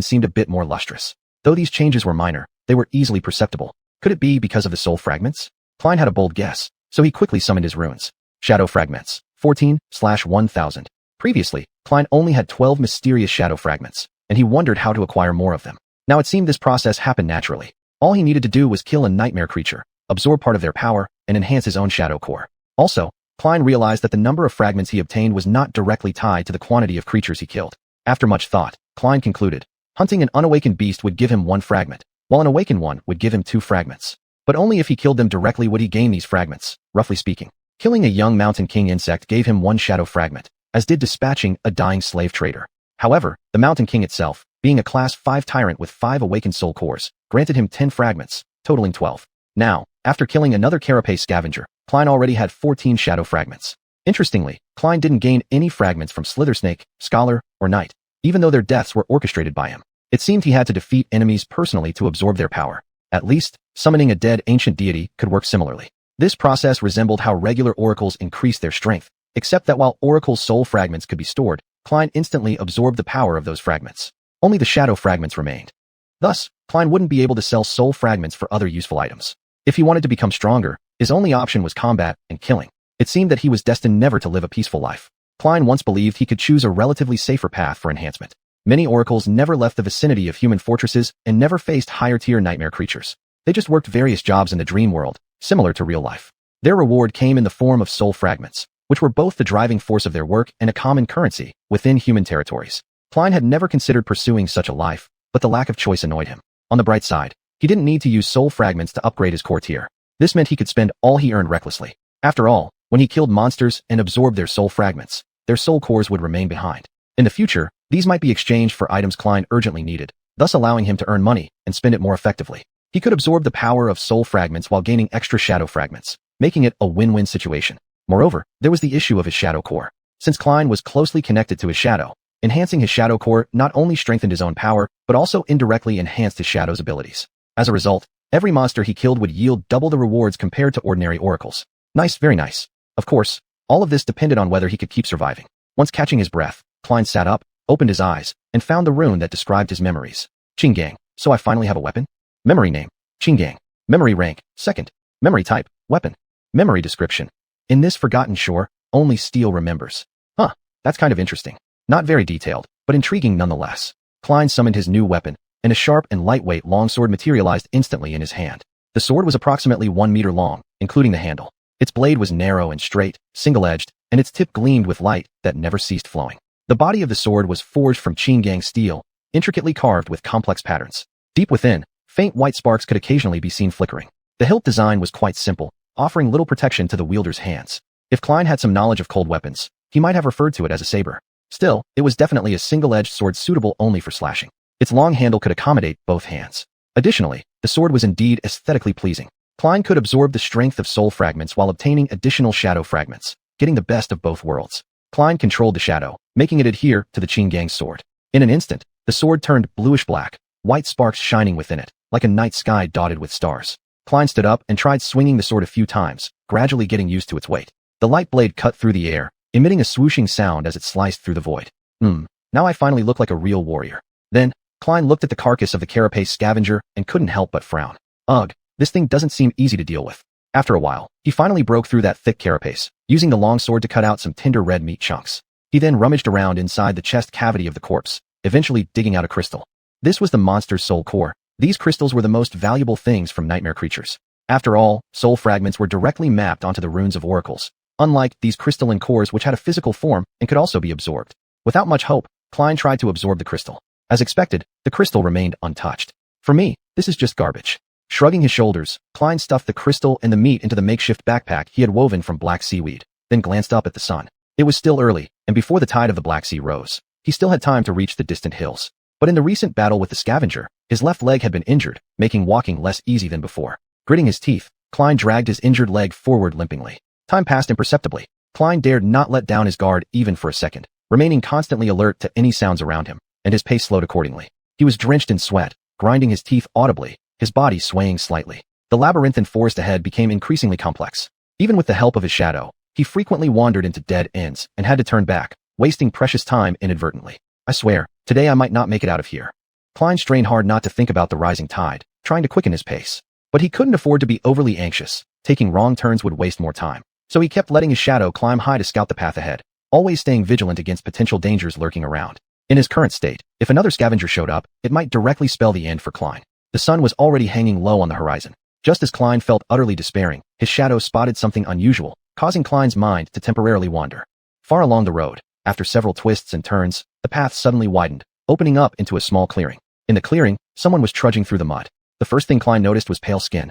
seemed a bit more lustrous. Though these changes were minor, they were easily perceptible. Could it be because of the soul fragments? Klein had a bold guess, so he quickly summoned his runes. Shadow fragments. 14/1000. Previously, Klein only had 12 mysterious shadow fragments, and he wondered how to acquire more of them. Now it seemed this process happened naturally. All he needed to do was kill a nightmare creature, absorb part of their power, and enhance his own shadow core. Also, Klein realized that the number of fragments he obtained was not directly tied to the quantity of creatures he killed. After much thought, Klein concluded, hunting an unawakened beast would give him 1 fragment, while an awakened one would give him 2 fragments. But only if he killed them directly would he gain these fragments, roughly speaking. Killing a young Mountain King insect gave him 1 shadow fragment, as did dispatching a dying slave trader. However, the Mountain King itself, being a Class 5 tyrant with 5 awakened soul cores, granted him 10 fragments, totaling 12. Now, after killing another Carapace scavenger, Klein already had 14 shadow fragments. Interestingly, Klein didn't gain any fragments from Slithersnake, Scholar, or Knight, even though their deaths were orchestrated by him. It seemed he had to defeat enemies personally to absorb their power. At least, summoning a dead ancient deity could work similarly. This process resembled how regular oracles increased their strength, except that while oracle soul fragments could be stored, Klein instantly absorbed the power of those fragments. Only the shadow fragments remained. Thus, Klein wouldn't be able to sell soul fragments for other useful items. If he wanted to become stronger, his only option was combat and killing. It seemed that he was destined never to live a peaceful life. Klein once believed he could choose a relatively safer path for enhancement. Many oracles never left the vicinity of human fortresses and never faced higher-tier nightmare creatures. They just worked various jobs in the dream world, similar to real life. Their reward came in the form of soul fragments, which were both the driving force of their work and a common currency within human territories. Klein had never considered pursuing such a life, but the lack of choice annoyed him. On the bright side, he didn't need to use soul fragments to upgrade his core tier. This meant he could spend all he earned recklessly. After all, when he killed monsters and absorbed their soul fragments, their soul cores would remain behind. In the future, these might be exchanged for items Klein urgently needed, thus allowing him to earn money and spend it more effectively. He could absorb the power of soul fragments while gaining extra shadow fragments, making it a win-win situation. Moreover, there was the issue of his shadow core. Since Klein was closely connected to his shadow, enhancing his shadow core not only strengthened his own power, but also indirectly enhanced his shadow's abilities. As a result, every monster he killed would yield double the rewards compared to ordinary oracles. Nice, very nice. Of course, all of this depended on whether he could keep surviving. Once catching his breath, Klein sat up, opened his eyes, and found the rune that described his memories. Qinggang. So I finally have a weapon? Memory name. Qinggang. Memory rank. 2nd. Memory type. Weapon. Memory description. In this forgotten shore, only steel remembers. Huh, that's kind of interesting. Not very detailed, but intriguing nonetheless. Klein summoned his new weapon, and a sharp and lightweight longsword materialized instantly in his hand. The sword was approximately 1 meter long, including the handle. Its blade was narrow and straight, single-edged, and its tip gleamed with light that never ceased flowing. The body of the sword was forged from Qinggang steel, intricately carved with complex patterns. Deep within, faint white sparks could occasionally be seen flickering. The hilt design was quite simple, offering little protection to the wielder's hands. If Klein had some knowledge of cold weapons, he might have referred to it as a saber. Still, it was definitely a single-edged sword suitable only for slashing. Its long handle could accommodate both hands. Additionally, the sword was indeed aesthetically pleasing. Klein could absorb the strength of soul fragments while obtaining additional shadow fragments, getting the best of both worlds. Klein controlled the shadow, making it adhere to the Qinggang sword. In an instant, the sword turned bluish-black, white sparks shining within it, like a night sky dotted with stars. Klein stood up and tried swinging the sword a few times, gradually getting used to its weight. The light blade cut through the air, emitting a swooshing sound as it sliced through the void. Now I finally look like a real warrior. Then, Klein looked at the carcass of the Carapace scavenger and couldn't help but frown. Ugh, this thing doesn't seem easy to deal with. After a while, he finally broke through that thick carapace, using the long sword to cut out some tender red meat chunks. He then rummaged around inside the chest cavity of the corpse, eventually digging out a crystal. This was the monster's soul core. These crystals were the most valuable things from nightmare creatures. After all, soul fragments were directly mapped onto the runes of oracles, unlike these crystalline cores which had a physical form and could also be absorbed. Without much hope, Klein tried to absorb the crystal. As expected, the crystal remained untouched. For me, this is just garbage. Shrugging his shoulders, Klein stuffed the crystal and the meat into the makeshift backpack he had woven from black seaweed, then glanced up at the sun. It was still early, and before the tide of the Black Sea rose, he still had time to reach the distant hills. But in the recent battle with the scavenger, his left leg had been injured, making walking less easy than before. Gritting his teeth, Klein dragged his injured leg forward limpingly. Time passed imperceptibly. Klein dared not let down his guard even for a second, remaining constantly alert to any sounds around him, and his pace slowed accordingly. He was drenched in sweat, grinding his teeth audibly, his body swaying slightly. The labyrinthine forest ahead became increasingly complex. Even with the help of his shadow, he frequently wandered into dead ends and had to turn back, wasting precious time inadvertently. I swear, today I might not make it out of here. Klein strained hard not to think about the rising tide, trying to quicken his pace. But he couldn't afford to be overly anxious. Taking wrong turns would waste more time. So he kept letting his shadow climb high to scout the path ahead, always staying vigilant against potential dangers lurking around. In his current state, if another scavenger showed up, it might directly spell the end for Klein. The sun was already hanging low on the horizon. Just as Klein felt utterly despairing, his shadow spotted something unusual, causing Klein's mind to temporarily wander. Far along the road, after several twists and turns, the path suddenly widened, opening up into a small clearing. In the clearing, someone was trudging through the mud. The first thing Klein noticed was pale skin.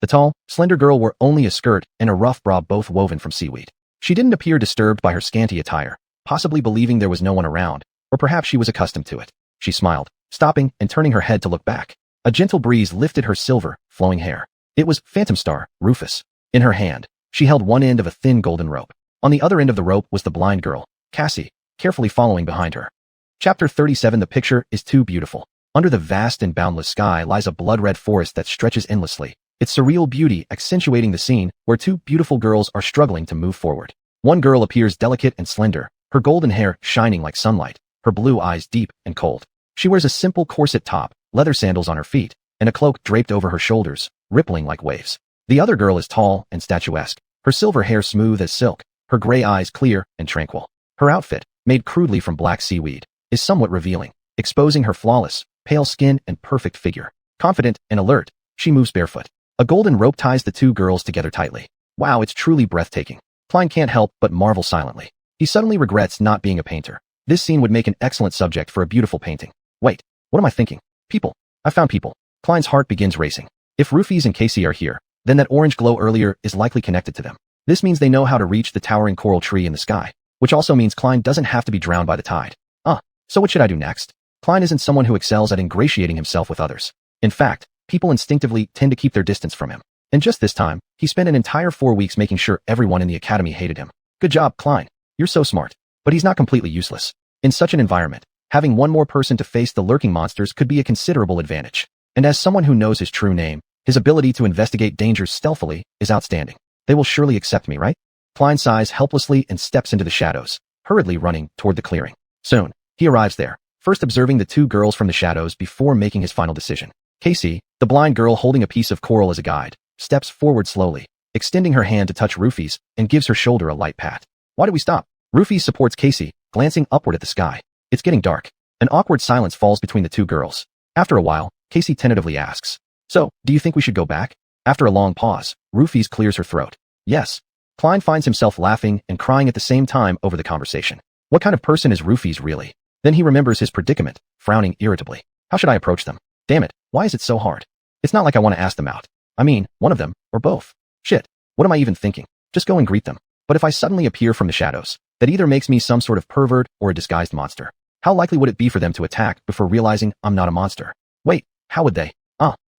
The tall, slender girl wore only a skirt and a rough bra, both woven from seaweed. She didn't appear disturbed by her scanty attire, possibly believing there was no one around, or perhaps she was accustomed to it. She smiled, stopping and turning her head to look back. A gentle breeze lifted her silver, flowing hair. It was Phantom Star, Rufus. In her hand, she held one end of a thin golden rope. On the other end of the rope was the blind girl, Cassie, carefully following behind her. Chapter 37. The picture is too beautiful. Under the vast and boundless sky lies a blood-red forest that stretches endlessly, its surreal beauty accentuating the scene where two beautiful girls are struggling to move forward. One girl appears delicate and slender, her golden hair shining like sunlight, her blue eyes deep and cold. She wears a simple corset top, leather sandals on her feet, and a cloak draped over her shoulders, rippling like waves. The other girl is tall and statuesque, her silver hair smooth as silk, her gray eyes clear and tranquil. Her outfit, made crudely from black seaweed, is somewhat revealing, exposing her flawless, pale skin and perfect figure. Confident and alert, she moves barefoot. A golden rope ties the two girls together tightly. Wow, it's truly breathtaking. Klein can't help but marvel silently. He suddenly regrets not being a painter. This scene would make an excellent subject for a beautiful painting. Wait, what am I thinking? People. I found people. Klein's heart begins racing. If Rufus and Casey are here, then that orange glow earlier is likely connected to them. This means they know how to reach the towering coral tree in the sky, which also means Klein doesn't have to be drowned by the tide. So what should I do next? Klein isn't someone who excels at ingratiating himself with others. In fact, people instinctively tend to keep their distance from him. And just this time, he spent an entire 4 weeks making sure everyone in the academy hated him. Good job, Klein. You're so smart. But he's not completely useless. In such an environment, having one more person to face the lurking monsters could be a considerable advantage. And as someone who knows his true name, his ability to investigate dangers stealthily is outstanding. They will surely accept me, right? Klein sighs helplessly and steps into the shadows, hurriedly running toward the clearing. Soon, he arrives there, first observing the two girls from the shadows before making his final decision. Casey, the blind girl holding a piece of coral as a guide, steps forward slowly, extending her hand to touch Rufus and gives her shoulder a light pat. Why do we stop? Rufus supports Casey, glancing upward at the sky. It's getting dark. An awkward silence falls between the two girls. After a while, Casey tentatively asks, "So, do you think we should go back?" After a long pause, Rufus clears her throat. Yes. Klein finds himself laughing and crying at the same time over the conversation. What kind of person is Rufus really? Then he remembers his predicament, frowning irritably. How should I approach them? Damn it, why is it so hard? It's not like I want to ask them out. I mean, one of them, or both. Shit, what am I even thinking? Just go and greet them. But if I suddenly appear from the shadows, that either makes me some sort of pervert or a disguised monster. How likely would it be for them to attack before realizing I'm not a monster? Wait, how would they?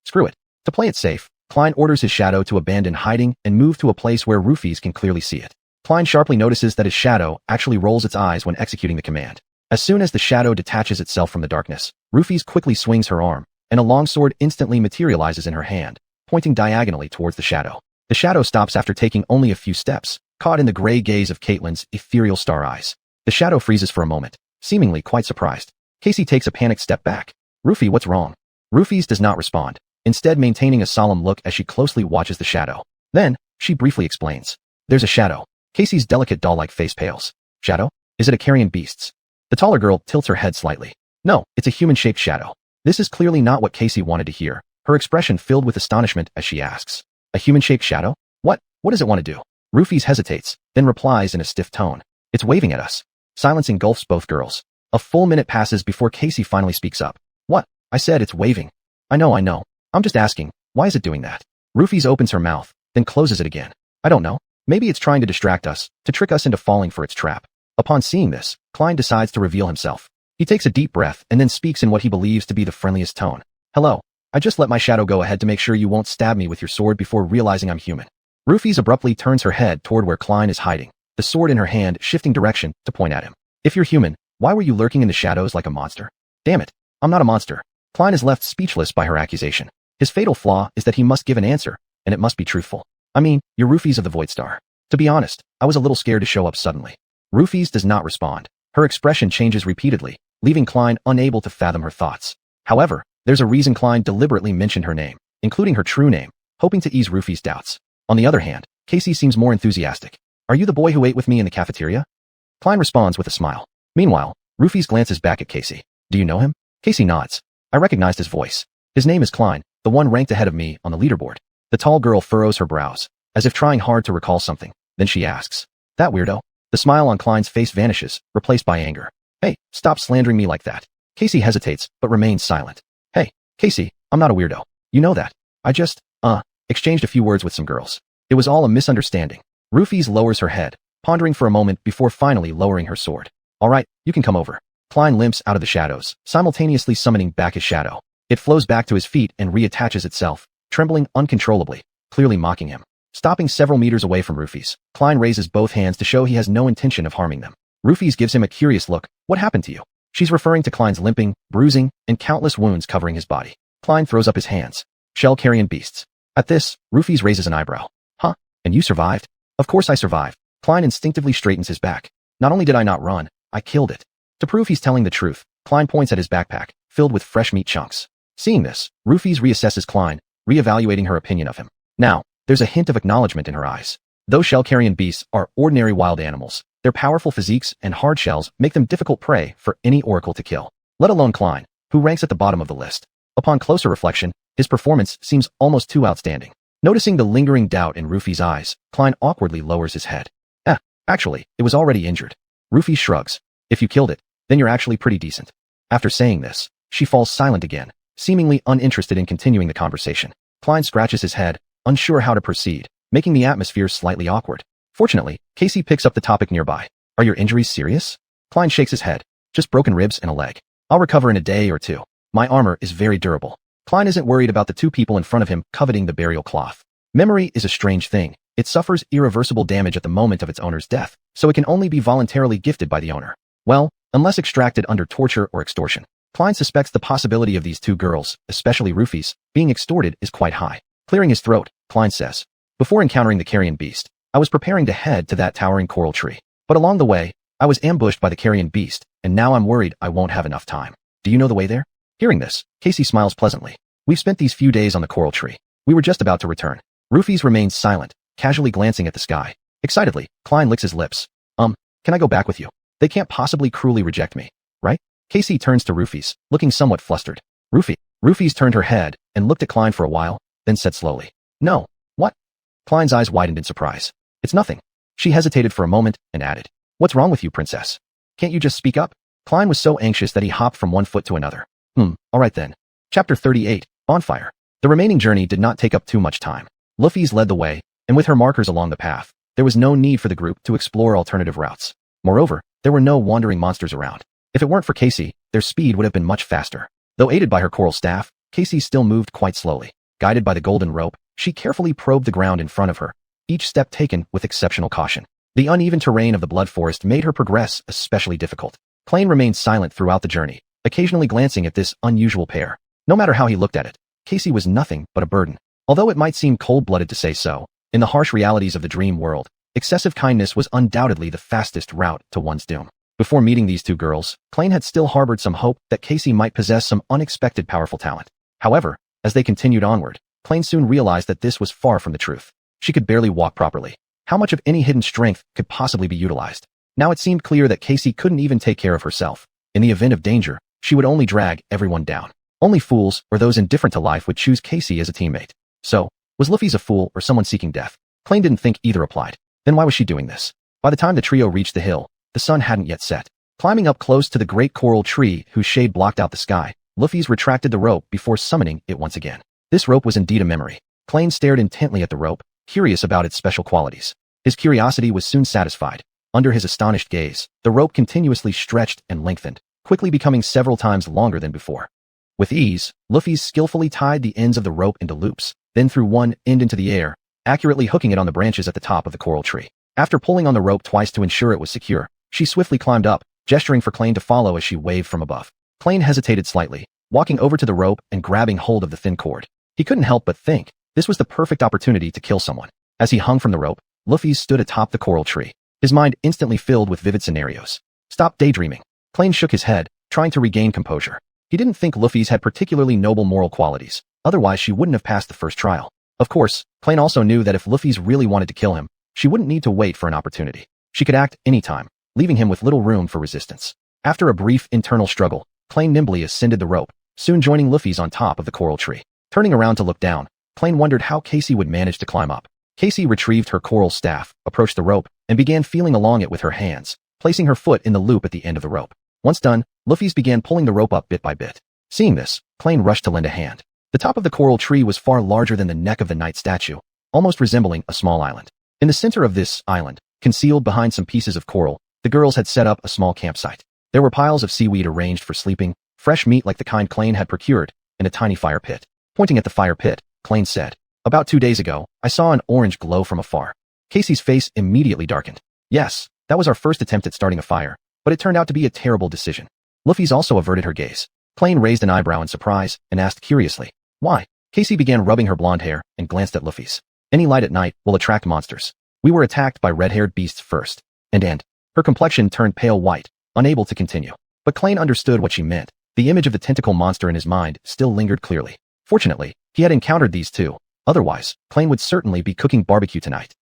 Screw it. To play it safe, Klein orders his shadow to abandon hiding and move to a place where Rufus can clearly see it. Klein sharply notices that his shadow actually rolls its eyes when executing the command. As soon as the shadow detaches itself from the darkness, Rufus quickly swings her arm, and a long sword instantly materializes in her hand, pointing diagonally towards the shadow. The shadow stops after taking only a few steps, caught in the gray gaze of Caitlin's ethereal star eyes. The shadow freezes for a moment, seemingly quite surprised. Casey takes a panicked step back. Rufus, what's wrong? Rufus does not respond, instead maintaining a solemn look as she closely watches the shadow. Then, she briefly explains. There's a shadow. Casey's delicate doll-like face pales. Shadow? Is it a carrion beast's? The taller girl tilts her head slightly. No, it's a human-shaped shadow. This is clearly not what Casey wanted to hear, her expression filled with astonishment as she asks. A human-shaped shadow? What? What does it want to do? Rufus hesitates, then replies in a stiff tone. It's waving at us. Silence engulfs both girls. A full minute passes before Casey finally speaks up. What? I said it's waving. I know. I'm just asking, why is it doing that? Rufus opens her mouth, then closes it again. I don't know. Maybe it's trying to distract us, to trick us into falling for its trap. Upon seeing this, Klein decides to reveal himself. He takes a deep breath and then speaks in what he believes to be the friendliest tone. Hello. I just let my shadow go ahead to make sure you won't stab me with your sword before realizing I'm human. Rufus abruptly turns her head toward where Klein is hiding, the sword in her hand shifting direction to point at him. If you're human, why were you lurking in the shadows like a monster? Damn it. I'm not a monster. Klein is left speechless by her accusation. His fatal flaw is that he must give an answer, and it must be truthful. I mean, you're Rufus of the Void Star. To be honest, I was a little scared to show up suddenly. Rufus does not respond. Her expression changes repeatedly, leaving Klein unable to fathom her thoughts. However, there's a reason Klein deliberately mentioned her name, including her true name, hoping to ease Rufus' doubts. On the other hand, Casey seems more enthusiastic. Are you the boy who ate with me in the cafeteria? Klein responds with a smile. Meanwhile, Rufus glances back at Casey. Do you know him? Casey nods. I recognized his voice. His name is Klein, the one ranked ahead of me on the leaderboard. The tall girl furrows her brows, as if trying hard to recall something. Then she asks, that weirdo? The smile on Klein's face vanishes, replaced by anger. Hey, stop slandering me like that. Casey hesitates, but remains silent. Hey, Casey, I'm not a weirdo. You know that. I just, exchanged a few words with some girls. It was all a misunderstanding. Rufus lowers her head, pondering for a moment before finally lowering her sword. All right, you can come over. Klein limps out of the shadows, simultaneously summoning back his shadow. It flows back to his feet and reattaches itself, trembling uncontrollably, clearly mocking him. Stopping several meters away from Rufus, Klein raises both hands to show he has no intention of harming them. Rufus gives him a curious look. What happened to you? She's referring to Klein's limping, bruising, and countless wounds covering his body. Klein throws up his hands. Shell carrion beasts. At this, Rufus raises an eyebrow. Huh? And you survived? Of course I survived. Klein instinctively straightens his back. Not only did I not run, I killed it. To prove he's telling the truth, Klein points at his backpack, filled with fresh meat chunks. Seeing this, Rufus reassesses Klein, reevaluating her opinion of him. Now, there's a hint of acknowledgement in her eyes. Though shell carrion beasts are ordinary wild animals, their powerful physiques and hard shells make them difficult prey for any oracle to kill, let alone Klein, who ranks at the bottom of the list. Upon closer reflection, his performance seems almost too outstanding. Noticing the lingering doubt in Rufus' eyes, Klein awkwardly lowers his head. Actually, it was already injured. Rufus shrugs. If you killed it, then you're actually pretty decent. After saying this, she falls silent again, seemingly uninterested in continuing the conversation. Klein scratches his head, unsure how to proceed, making the atmosphere slightly awkward. Fortunately, Casey picks up the topic nearby. Are your injuries serious? Klein shakes his head. Just broken ribs and a leg. I'll recover in a day or two. My armor is very durable. Klein isn't worried about the two people in front of him coveting the burial cloth. Memory is a strange thing. It suffers irreversible damage at the moment of its owner's death, so it can only be voluntarily gifted by the owner. Well, unless extracted under torture or extortion. Klein suspects the possibility of these two girls, especially Rufus, being extorted is quite high. Clearing his throat, Klein says, before encountering the carrion beast, I was preparing to head to that towering coral tree. But along the way, I was ambushed by the carrion beast, and now I'm worried I won't have enough time. Do you know the way there? Hearing this, Casey smiles pleasantly. We've spent these few days on the coral tree. We were just about to return. Rufus remains silent, casually glancing at the sky. Excitedly, Klein licks his lips. Can I go back with you? They can't possibly cruelly reject me, right? Casey turns to Rufus, looking somewhat flustered. Rufus turned her head and looked at Klein for a while, then said slowly, no. What? Klein's eyes widened in surprise. It's nothing. She hesitated for a moment and added, what's wrong with you, princess? Can't you just speak up? Klein was so anxious that he hopped from one foot to another. All right then. Chapter 38, Bonfire. The remaining journey did not take up too much time. Rufus led the way, and with her markers along the path, there was no need for the group to explore alternative routes. Moreover, there were no wandering monsters around. If it weren't for Casey, their speed would have been much faster. Though aided by her coral staff, Casey still moved quite slowly. Guided by the golden rope, she carefully probed the ground in front of her, each step taken with exceptional caution. The uneven terrain of the blood forest made her progress especially difficult. Klein remained silent throughout the journey, occasionally glancing at this unusual pair. No matter how he looked at it, Casey was nothing but a burden. Although it might seem cold-blooded to say so, in the harsh realities of the dream world, excessive kindness was undoubtedly the fastest route to one's doom. Before meeting these two girls, Klein had still harbored some hope that Casey might possess some unexpected powerful talent. However, as they continued onward, Klein soon realized that this was far from the truth. She could barely walk properly. How much of any hidden strength could possibly be utilized? Now it seemed clear that Casey couldn't even take care of herself. In the event of danger, she would only drag everyone down. Only fools or those indifferent to life would choose Casey as a teammate. So, was Luffy's a fool or someone seeking death? Klein didn't think either applied. Then why was she doing this? By the time the trio reached the hill, the sun hadn't yet set. Climbing up close to the great coral tree whose shade blocked out the sky, Luffy's retracted the rope before summoning it once again. This rope was indeed a memory. Klein stared intently at the rope, curious about its special qualities. His curiosity was soon satisfied. Under his astonished gaze, the rope continuously stretched and lengthened, quickly becoming several times longer than before. With ease, Luffy skillfully tied the ends of the rope into loops, then threw one end into the air, accurately hooking it on the branches at the top of the coral tree. After pulling on the rope twice to ensure it was secure, she swiftly climbed up, gesturing for Klein to follow as she waved from above. Klein hesitated slightly, walking over to the rope and grabbing hold of the thin cord. He couldn't help but think this was the perfect opportunity to kill someone. As he hung from the rope, Luffy stood atop the coral tree, his mind instantly filled with vivid scenarios. Stop daydreaming. Klein shook his head, trying to regain composure. He didn't think Luffy's had particularly noble moral qualities, otherwise she wouldn't have passed the first trial. Of course, Klein also knew that if Luffy's really wanted to kill him, she wouldn't need to wait for an opportunity. She could act anytime, leaving him with little room for resistance. After a brief internal struggle, Klein nimbly ascended the rope, soon joining Luffy's on top of the coral tree. Turning around to look down, Klein wondered how Casey would manage to climb up. Casey retrieved her coral staff, approached the rope, and began feeling along it with her hands, placing her foot in the loop at the end of the rope. Once done, Luffy's began pulling the rope up bit by bit. Seeing this, Klein rushed to lend a hand. The top of the coral tree was far larger than the neck of the knight statue, almost resembling a small island. In the center of this island, concealed behind some pieces of coral, the girls had set up a small campsite. There were piles of seaweed arranged for sleeping, fresh meat like the kind Klein had procured, and a tiny fire pit. Pointing at the fire pit, Klein said, "About 2 days ago, I saw an orange glow from afar." Casey's face immediately darkened. "Yes, that was our first attempt at starting a fire, but it turned out to be a terrible decision." Luffy's also averted her gaze. Klein raised an eyebrow in surprise and asked curiously, "Why?" Casey began rubbing her blonde hair and glanced at Luffy's. "Any light at night will attract monsters. We were attacked by red-haired beasts first." And her complexion turned pale white, unable to continue. But Klein understood what she meant. The image of the tentacle monster in his mind still lingered clearly. Fortunately, he had encountered these too. Otherwise, Klein would certainly be cooking barbecue tonight.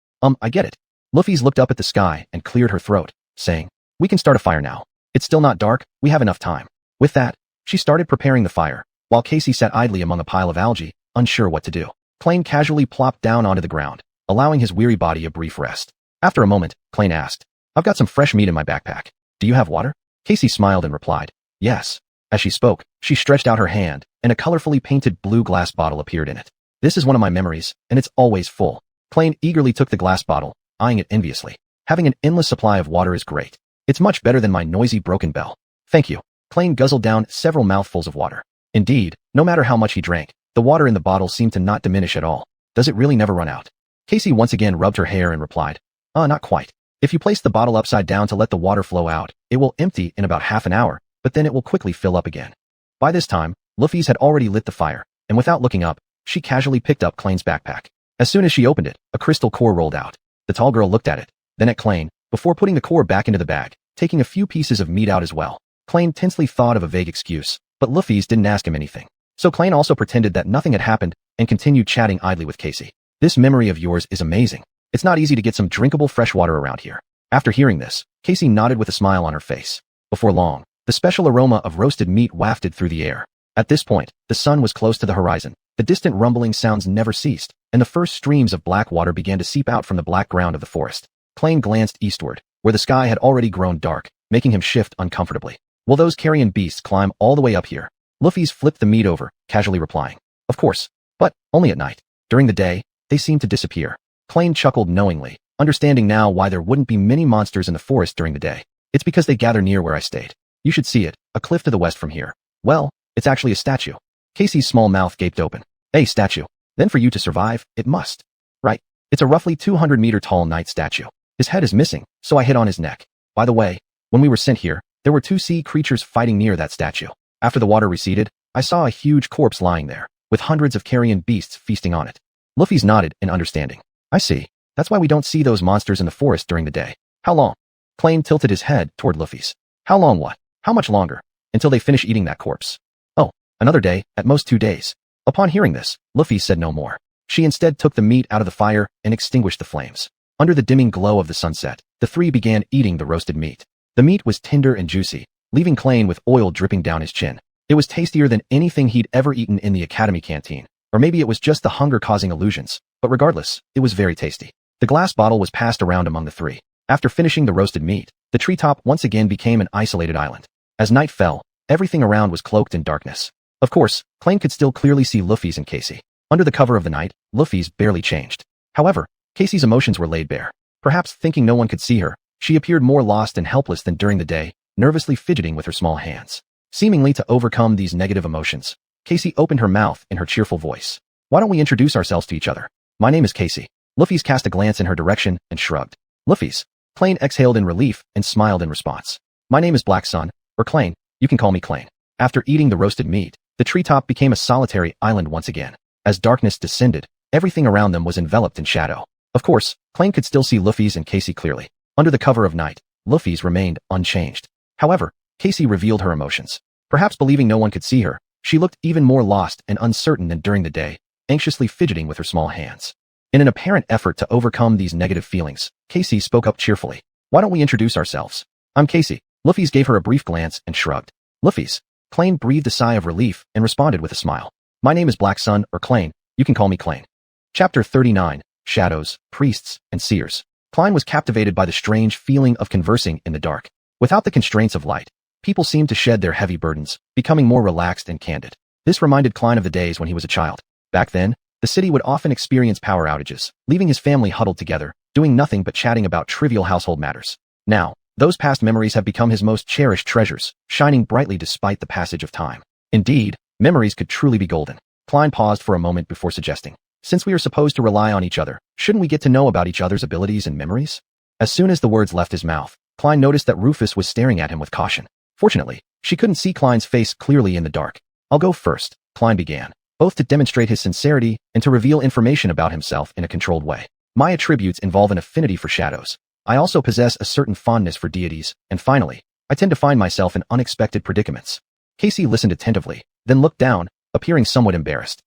I get it." Luffy's looked up at the sky and cleared her throat, saying, "We can start a fire now. It's still not dark, we have enough time." With that, she started preparing the fire, while Casey sat idly among a pile of algae, unsure what to do. Klein casually plopped down onto the ground, allowing his weary body a brief rest. After a moment, Klein asked, "I've got some fresh meat in my backpack. Do you have water?" Casey smiled and replied, "Yes." As she spoke, she stretched out her hand, and a colorfully painted blue glass bottle appeared in it. "This is one of my memories, and it's always full." Klein eagerly took the glass bottle, eyeing it enviously. "Having an endless supply of water is great. It's much better than my noisy broken bell." "Thank you." Klein guzzled down several mouthfuls of water. Indeed, no matter how much he drank, the water in the bottle seemed to not diminish at all. Does it really never run out? Casey once again rubbed her hair and replied, Not quite. If you place the bottle upside down to let the water flow out, it will empty in about half an hour, but then it will quickly fill up again." By this time, Luffy's had already lit the fire, and without looking up, she casually picked up Klein's backpack. As soon as she opened it, a crystal core rolled out. The tall girl looked at it, then at Klein, before putting the core back into the bag, taking a few pieces of meat out as well. Klein tensely thought of a vague excuse, but Luffy's didn't ask him anything. So Klein also pretended that nothing had happened and continued chatting idly with Casey. "This memory of yours is amazing. It's not easy to get some drinkable fresh water around here." After hearing this, Casey nodded with a smile on her face. Before long, the special aroma of roasted meat wafted through the air. At this point, the sun was close to the horizon. The distant rumbling sounds never ceased, and the first streams of black water began to seep out from the black ground of the forest. Klein glanced eastward, where the sky had already grown dark, making him shift uncomfortably. "Will those carrion beasts climb all the way up here?" Luffy's flipped the meat over, casually replying, "Of course, but only at night. During the day, they seem to disappear." Klein chuckled knowingly, understanding now why there wouldn't be many monsters in the forest during the day. "It's because they gather near where I stayed. You should see it, a cliff to the west from here." "Well, it's actually a statue." Casey's small mouth gaped open. "A statue. Then for you to survive, it must. Right. It's a roughly 200-meter tall knight statue. His head is missing, so I hit on his neck. By the way, when we were sent here, there were 2 sea creatures fighting near that statue. After the water receded, I saw a huge corpse lying there, with hundreds of carrion beasts feasting on it." Luffy's nodded in understanding. "I see. That's why we don't see those monsters in the forest during the day. How long?" Klein tilted his head toward Luffy's. "How long what? How much longer? Until they finish eating that corpse." "Oh, another day, at most 2 days." Upon hearing this, Luffy said no more. She instead took the meat out of the fire and extinguished the flames. Under the dimming glow of the sunset, the three began eating the roasted meat. The meat was tender and juicy, leaving Klain with oil dripping down his chin. It was tastier than anything he'd ever eaten in the academy canteen. Or maybe it was just the hunger-causing illusions, but regardless, it was very tasty. The glass bottle was passed around among the three. After finishing the roasted meat, the treetop once again became an isolated island. As night fell, everything around was cloaked in darkness. Of course, Klain could still clearly see Luffy's and Casey. Under the cover of the night, Luffy's barely changed. However, Casey's emotions were laid bare. Perhaps thinking no one could see her, she appeared more lost and helpless than during the day, nervously fidgeting with her small hands. Seemingly to overcome these negative emotions, Casey opened her mouth in her cheerful voice. Why don't we introduce ourselves to each other? My name is Casey. Luffy's cast a glance in her direction and shrugged. Luffy's. Klain exhaled in relief and smiled in response. My name is Black Sun, or Klain, you can call me Klain. After eating the roasted meat, the treetop became a solitary island once again. As darkness descended, everything around them was enveloped in shadow. Of course, Klain could still see Luffy's and Casey clearly. Under the cover of night, Luffy's remained unchanged. However, Casey revealed her emotions. Perhaps believing no one could see her, she looked even more lost and uncertain than during the day, anxiously fidgeting with her small hands. In an apparent effort to overcome these negative feelings, Casey spoke up cheerfully. Why don't we introduce ourselves? I'm Casey. Luffy's gave her a brief glance and shrugged. Luffy's. Klain breathed a sigh of relief and responded with a smile. My name is Black Sun, or Klain, you can call me Klain. Chapter 39, Shadows, Priests, and Seers. Klain was captivated by the strange feeling of conversing in the dark. Without the constraints of light, people seemed to shed their heavy burdens, becoming more relaxed and candid. This reminded Klain of the days when he was a child. Back then, the city would often experience power outages, leaving his family huddled together, doing nothing but chatting about trivial household matters. Now, those past memories have become his most cherished treasures, shining brightly despite the passage of time. Indeed, memories could truly be golden. Klain paused for a moment before suggesting, since we are supposed to rely on each other, shouldn't we get to know about each other's abilities and memories? As soon as the words left his mouth, Klain noticed that Rufus was staring at him with caution. Fortunately, she couldn't see Klein's face clearly in the dark. I'll go first, Klain began, both to demonstrate his sincerity and to reveal information about himself in a controlled way. My attributes involve an affinity for shadows. I also possess a certain fondness for deities, and finally, I tend to find myself in unexpected predicaments. Casey listened attentively, then looked down, appearing somewhat embarrassed.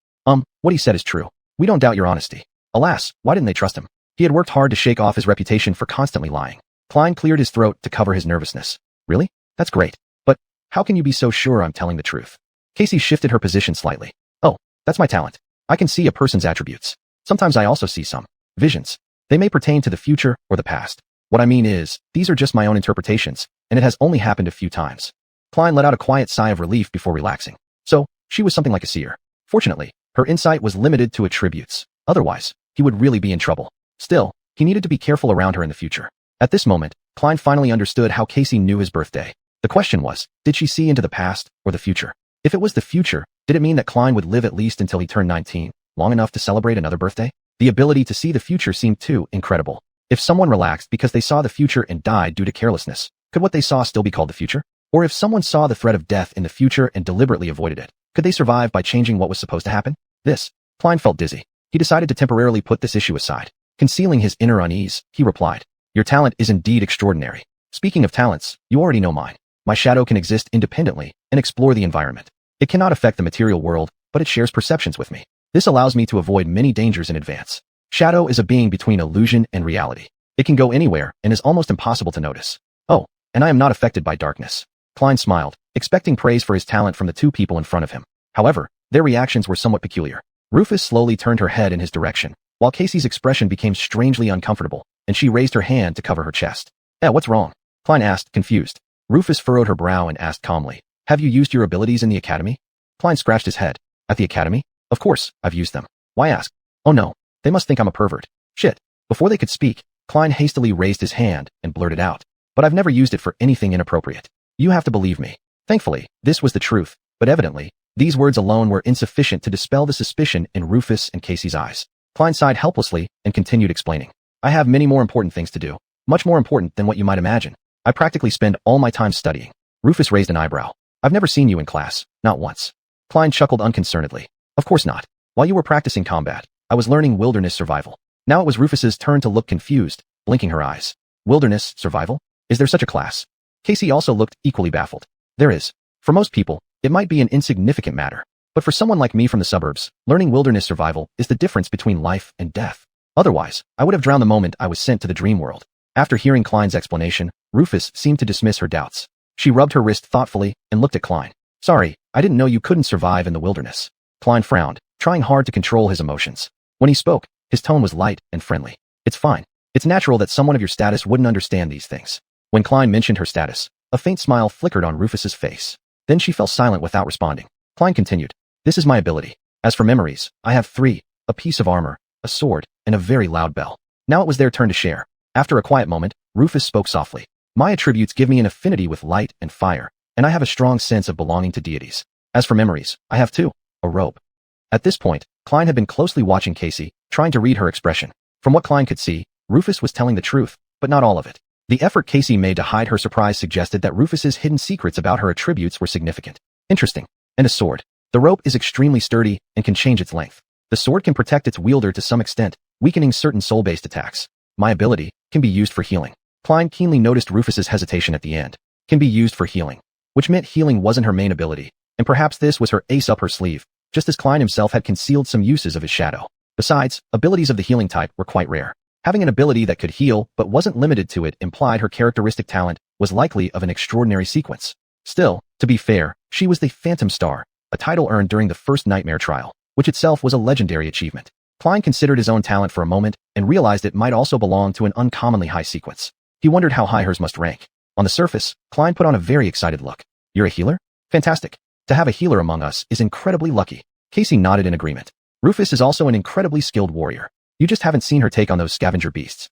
What he said is true. We don't doubt your honesty. Alas, why didn't they trust him? He had worked hard to shake off his reputation for constantly lying. Klain cleared his throat to cover his nervousness. Really? That's great. But how can you be so sure I'm telling the truth? Casey shifted her position slightly. Oh, that's my talent. I can see a person's attributes. Sometimes I also see some visions. They may pertain to the future or the past. What I mean is, these are just my own interpretations, and it has only happened a few times. Klain let out a quiet sigh of relief before relaxing. So, she was something like a seer. Fortunately, her insight was limited to attributes. Otherwise, he would really be in trouble. Still, he needed to be careful around her in the future. At this moment, Klain finally understood how Casey knew his birthday. The question was, did she see into the past or the future? If it was the future, did it mean that Klain would live at least until he turned 19, long enough to celebrate another birthday? The ability to see the future seemed too incredible. If someone relaxed because they saw the future and died due to carelessness, could what they saw still be called the future? Or if someone saw the threat of death in the future and deliberately avoided it, could they survive by changing what was supposed to happen? Klain felt dizzy. He decided to temporarily put this issue aside. Concealing his inner unease, he replied, your talent is indeed extraordinary. Speaking of talents, you already know mine. My shadow can exist independently and explore the environment. It cannot affect the material world, but it shares perceptions with me. This allows me to avoid many dangers in advance. Shadow is a being between illusion and reality. It can go anywhere and is almost impossible to notice. Oh, and I am not affected by darkness. Klain smiled, expecting praise for his talent from the two people in front of him. However, their reactions were somewhat peculiar. Rufus slowly turned her head in his direction, while Casey's expression became strangely uncomfortable, and she raised her hand to cover her chest. What's wrong? Klain asked, confused. Rufus furrowed her brow and asked calmly, have you used your abilities in the academy? Klain scratched his head. At the academy? Of course, I've used them. Why ask? Oh no, they must think I'm a pervert. Shit. Before they could speak, Klain hastily raised his hand and blurted out. But I've never used it for anything inappropriate. You have to believe me. Thankfully, this was the truth, but evidently, these words alone were insufficient to dispel the suspicion in Rufus and Casey's eyes. Klain sighed helplessly and continued explaining. I have many more important things to do. Much more important than what you might imagine. I practically spend all my time studying. Rufus raised an eyebrow. I've never seen you in class, not once. Klain chuckled unconcernedly. Of course not. While you were practicing combat, I was learning wilderness survival. Now it was Rufus's turn to look confused, blinking her eyes. Wilderness survival? Is there such a class? Casey also looked equally baffled. There is. For most people, it might be an insignificant matter. But for someone like me from the suburbs, learning wilderness survival is the difference between life and death. Otherwise, I would have drowned the moment I was sent to the dream world. After hearing Klein's explanation, Rufus seemed to dismiss her doubts. She rubbed her wrist thoughtfully and looked at Klein. Sorry, I didn't know you couldn't survive in the wilderness. Klein frowned, trying hard to control his emotions. When he spoke, his tone was light and friendly. It's fine. It's natural that someone of your status wouldn't understand these things. When Klein mentioned her status, a faint smile flickered on Rufus's face. Then she fell silent without responding. Klein continued. This is my ability. As for memories, I have 3, a piece of armor, a sword, and a very loud bell. Now it was their turn to share. After a quiet moment, Rufus spoke softly. My attributes give me an affinity with light and fire, and I have a strong sense of belonging to deities. As for memories, I have 2, a rope. At this point, Klein had been closely watching Casey, trying to read her expression. From what Klein could see, Rufus was telling the truth, but not all of it. The effort Casey made to hide her surprise suggested that Rufus's hidden secrets about her attributes were significant. Interesting. And a sword. The rope is extremely sturdy and can change its length. The sword can protect its wielder to some extent, weakening certain soul-based attacks. My ability can be used for healing. Klein keenly noticed Rufus's hesitation at the end. Can be used for healing. Which meant healing wasn't her main ability, and perhaps this was her ace up her sleeve, just as Klein himself had concealed some uses of his shadow. Besides, abilities of the healing type were quite rare. Having an ability that could heal but wasn't limited to it implied her characteristic talent was likely of an extraordinary sequence. Still, to be fair, she was the Phantom Star, a title earned during the first Nightmare trial, which itself was a legendary achievement. Klein considered his own talent for a moment and realized it might also belong to an uncommonly high sequence. He wondered how high hers must rank. On the surface, Klein put on a very excited look. You're a healer? Fantastic. To have a healer among us is incredibly lucky. Casey nodded in agreement. Rufus is also an incredibly skilled warrior. You just haven't seen her take on those scavenger beasts.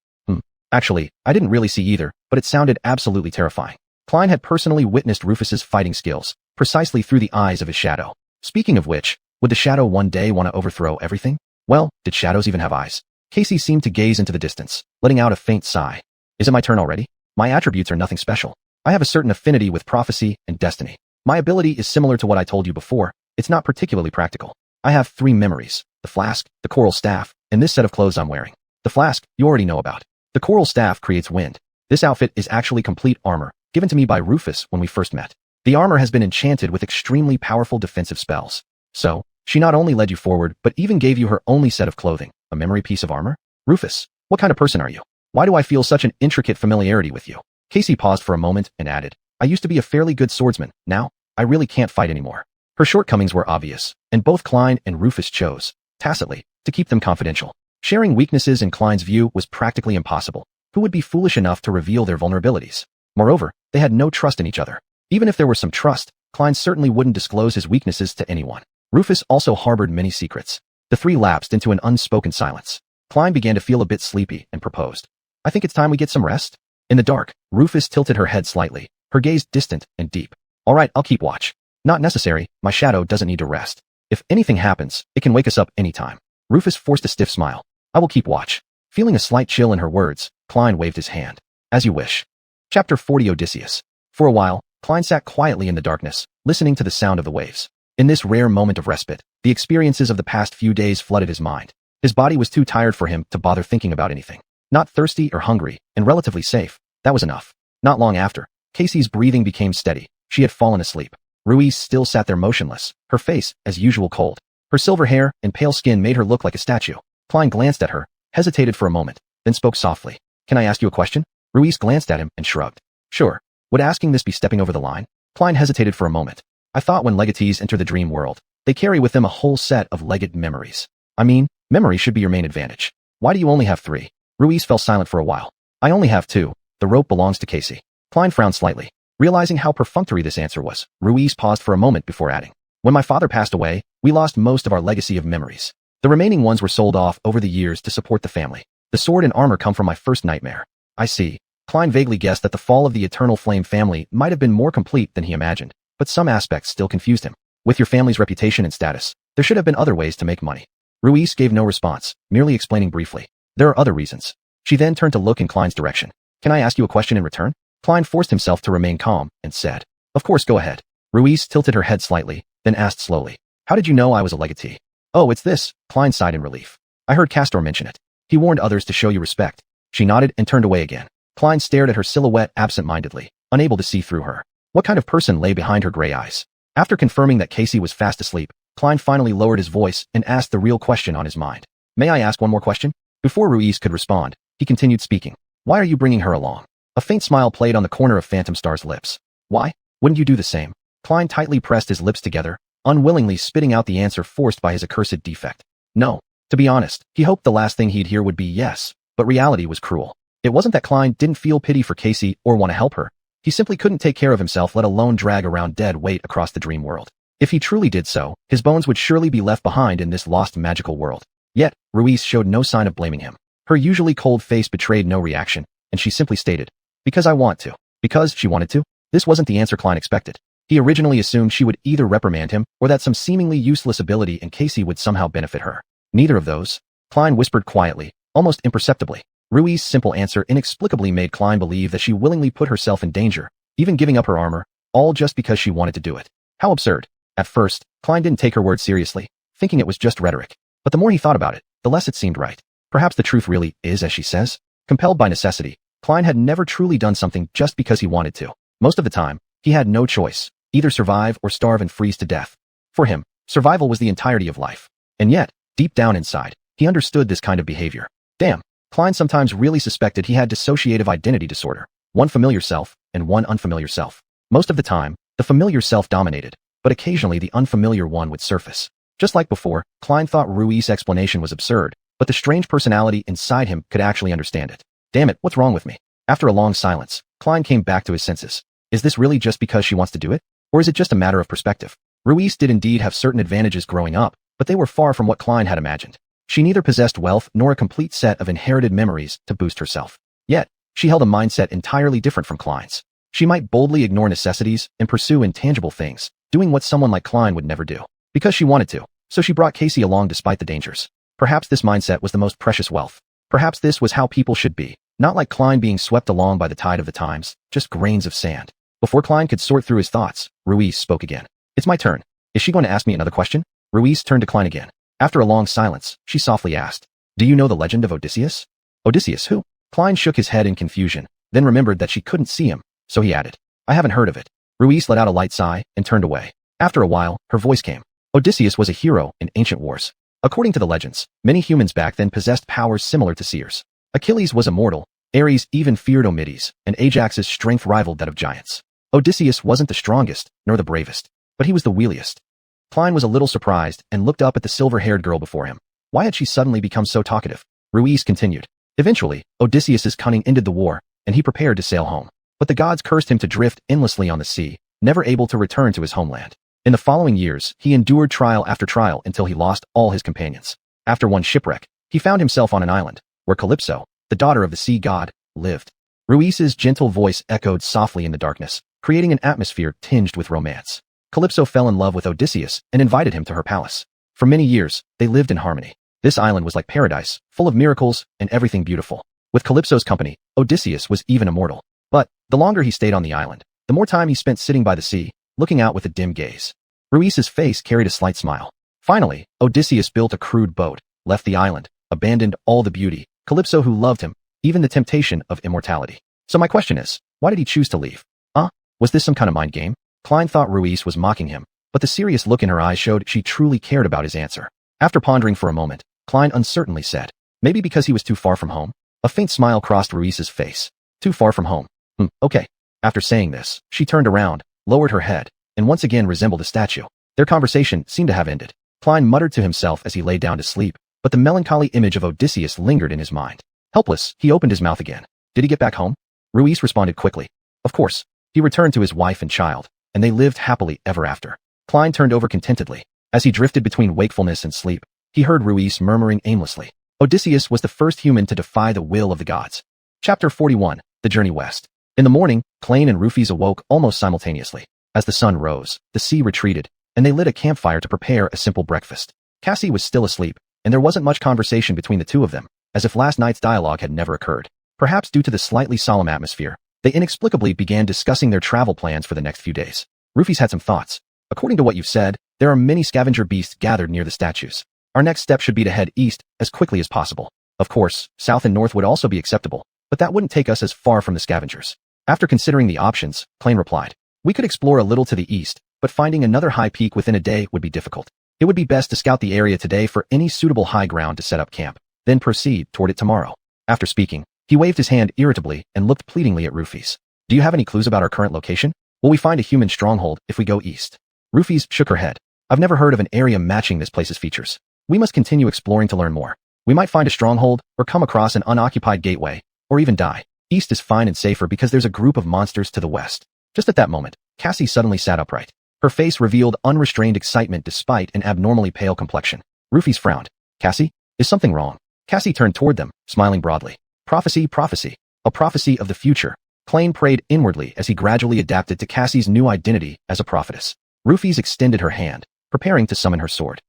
Actually, I didn't really see either, but it sounded absolutely terrifying. Klein had personally witnessed Rufus's fighting skills, precisely through the eyes of his shadow. Speaking of which, would the shadow one day want to overthrow everything? Well, did shadows even have eyes? Casey seemed to gaze into the distance, letting out a faint sigh. Is it my turn already? My attributes are nothing special. I have a certain affinity with prophecy and destiny. My ability is similar to what I told you before. It's not particularly practical. I have 3 memories, the flask, the coral staff, and this set of clothes I'm wearing. The flask, you already know about. The coral staff creates wind. This outfit is actually complete armor, given to me by Rufus when we first met. The armor has been enchanted with extremely powerful defensive spells. So, she not only led you forward, but even gave you her only set of clothing, a memory piece of armor? Rufus, what kind of person are you? Why do I feel such an intricate familiarity with you? Casey paused for a moment and added, I used to be a fairly good swordsman. Now, I really can't fight anymore. Her shortcomings were obvious, and both Klein and Rufus chose, tacitly, to keep them confidential. Sharing weaknesses in Klein's view was practically impossible. Who would be foolish enough to reveal their vulnerabilities? Moreover, they had no trust in each other. Even if there were some trust, Klein certainly wouldn't disclose his weaknesses to anyone. Rufus also harbored many secrets. The 3 lapsed into an unspoken silence. Klein began to feel a bit sleepy and proposed. I think it's time we get some rest. In the dark, Rufus tilted her head slightly, her gaze distant and deep. All right, I'll keep watch. Not necessary, my shadow doesn't need to rest. If anything happens, it can wake us up anytime. Rufus forced a stiff smile. I will keep watch. Feeling a slight chill in her words, Klein waved his hand. As you wish. Chapter 40 Odysseus. For a while, Klein sat quietly in the darkness, listening to the sound of the waves. In this rare moment of respite, the experiences of the past few days flooded his mind. His body was too tired for him to bother thinking about anything. Not thirsty or hungry, and relatively safe. That was enough. Not long after, Casey's breathing became steady. She had fallen asleep. Ruiz still sat there motionless, her face, as usual, cold. Her silver hair and pale skin made her look like a statue. Klein glanced at her, hesitated for a moment, then spoke softly. Can I ask you a question? Ruiz glanced at him and shrugged. Sure. Would asking this be stepping over the line? Klein hesitated for a moment. I thought when legatees enter the dream world, they carry with them a whole set of legate memories. I mean, memory should be your main advantage. Why do you only have 3? Ruiz fell silent for a while. I only have 2. The rope belongs to Casey. Klein frowned slightly. Realizing how perfunctory this answer was, Ruiz paused for a moment before adding. When my father passed away, we lost most of our legacy of memories. The remaining ones were sold off over the years to support the family. The sword and armor come from my first nightmare. I see. Klein vaguely guessed that the fall of the Eternal Flame family might have been more complete than he imagined, but some aspects still confused him. With your family's reputation and status, there should have been other ways to make money. Ruiz gave no response, merely explaining briefly. There are other reasons. She then turned to look in Klein's direction. Can I ask you a question in return? Klein forced himself to remain calm and said, Of course, go ahead. Ruiz tilted her head slightly, then asked slowly, How did you know I was a legatee? Oh, it's this, Klein sighed in relief. I heard Castor mention it. He warned others to show you respect. She nodded and turned away again. Klein stared at her silhouette absent-mindedly, unable to see through her. What kind of person lay behind her gray eyes? After confirming that Casey was fast asleep, Klein finally lowered his voice and asked the real question on his mind. May I ask one more question? Before Ruiz could respond, he continued speaking. Why are you bringing her along? A faint smile played on the corner of Phantom Star's lips. Why? Wouldn't you do the same? Klein tightly pressed his lips together, unwillingly spitting out the answer forced by his accursed defect. No. To be honest, he hoped the last thing he'd hear would be yes, but reality was cruel. It wasn't that Klein didn't feel pity for Casey or want to help her. He simply couldn't take care of himself, let alone drag around dead weight across the dream world. If he truly did so, his bones would surely be left behind in this lost magical world. Yet, Ruiz showed no sign of blaming him. Her usually cold face betrayed no reaction, and she simply stated, because I want to. Because she wanted to? This wasn't the answer Klein expected. He originally assumed she would either reprimand him or that some seemingly useless ability in Casey would somehow benefit her. Neither of those. Klein whispered quietly, almost imperceptibly. Ruiz's simple answer inexplicably made Klein believe that she willingly put herself in danger, even giving up her armor, all just because she wanted to do it. How absurd. At first, Klein didn't take her word seriously, thinking it was just rhetoric. But the more he thought about it, the less it seemed right. Perhaps the truth really is as she says? Compelled by necessity, Klein had never truly done something just because he wanted to. Most of the time, he had no choice, either survive or starve and freeze to death. For him, survival was the entirety of life. And yet, deep down inside, he understood this kind of behavior. Damn, Klein sometimes really suspected he had dissociative identity disorder, one familiar self and one unfamiliar self. Most of the time, the familiar self dominated, but occasionally the unfamiliar one would surface. Just like before, Klein thought Ruiz's explanation was absurd, but the strange personality inside him could actually understand it. Damn it, what's wrong with me? After a long silence, Klein came back to his senses. Is this really just because she wants to do it? Or is it just a matter of perspective? Ruiz did indeed have certain advantages growing up, but they were far from what Klein had imagined. She neither possessed wealth nor a complete set of inherited memories to boost herself. Yet, she held a mindset entirely different from Klein's. She might boldly ignore necessities and pursue intangible things, doing what someone like Klein would never do. Because she wanted to, so she brought Casey along despite the dangers. Perhaps this mindset was the most precious wealth. Perhaps this was how people should be, not like Klein being swept along by the tide of the times, just grains of sand. Before Klein could sort through his thoughts, Ruiz spoke again. It's my turn. Is she going to ask me another question? Ruiz turned to Klein again. After a long silence, she softly asked, do you know the legend of Odysseus? Odysseus who? Klein shook his head in confusion, then remembered that she couldn't see him, so he added, I haven't heard of it. Ruiz let out a light sigh and turned away. After a while, her voice came. Odysseus was a hero in ancient wars. According to the legends, many humans back then possessed powers similar to seers. Achilles was immortal, Ares even feared Omides, and Ajax's strength rivaled that of giants. Odysseus wasn't the strongest, nor the bravest, but he was the wiliest. Klein was a little surprised and looked up at the silver-haired girl before him. Why had she suddenly become so talkative? Ruiz continued. Eventually, Odysseus's cunning ended the war, and he prepared to sail home. But the gods cursed him to drift endlessly on the sea, never able to return to his homeland. In the following years, he endured trial after trial until he lost all his companions. After one shipwreck, he found himself on an island, where Calypso, the daughter of the sea god, lived. Ruiz's gentle voice echoed softly in the darkness, creating an atmosphere tinged with romance. Calypso fell in love with Odysseus and invited him to her palace. For many years, they lived in harmony. This island was like paradise, full of miracles and everything beautiful. With Calypso's company, Odysseus was even immortal. But, the longer he stayed on the island, the more time he spent sitting by the sea, looking out with a dim gaze. Ruiz's face carried a slight smile. Finally, Odysseus built a crude boat, left the island, abandoned all the beauty, Calypso who loved him, even the temptation of immortality. So my question is, why did he choose to leave? Was this some kind of mind game? Klein thought Ruiz was mocking him, but the serious look in her eyes showed she truly cared about his answer. After pondering for a moment, Klein uncertainly said, maybe because he was too far from home? A faint smile crossed Ruiz's face. Too far from home. Okay. After saying this, she turned around, lowered her head, and once again resembled a statue. Their conversation seemed to have ended. Klein muttered to himself as he lay down to sleep, but the melancholy image of Odysseus lingered in his mind. Helpless, he opened his mouth again. Did he get back home? Ruiz responded quickly. Of course. He returned to his wife and child, and they lived happily ever after. Klein turned over contentedly. As he drifted between wakefulness and sleep, he heard Ruiz murmuring aimlessly. Odysseus was the first human to defy the will of the gods. Chapter 41, The Journey West. In the morning, Klein and Rufus awoke almost simultaneously. As the sun rose, the sea retreated, and they lit a campfire to prepare a simple breakfast. Cassie was still asleep, and there wasn't much conversation between the two of them, as if last night's dialogue had never occurred. Perhaps due to the slightly solemn atmosphere, they inexplicably began discussing their travel plans for the next few days. Rufus had some thoughts. According to what you've said, there are many scavenger beasts gathered near the statues. Our next step should be to head east as quickly as possible. Of course, south and north would also be acceptable, but that wouldn't take us as far from the scavengers. After considering the options, Klein replied, we could explore a little to the east, but finding another high peak within a day would be difficult. It would be best to scout the area today for any suitable high ground to set up camp, then proceed toward it tomorrow. After speaking, he waved his hand irritably and looked pleadingly at Rufus. Do you have any clues about our current location? Will we find a human stronghold if we go east? Rufus shook her head. I've never heard of an area matching this place's features. We must continue exploring to learn more. We might find a stronghold, or come across an unoccupied gateway, or even die. East is fine and safer because there's a group of monsters to the west. Just at that moment, Cassie suddenly sat upright. Her face revealed unrestrained excitement despite an abnormally pale complexion. Rufus frowned. Cassie, is something wrong? Cassie turned toward them, smiling broadly. Prophecy, prophecy. A prophecy of the future. Klain prayed inwardly as he gradually adapted to Cassie's new identity as a prophetess. Rufus extended her hand, preparing to summon her sword.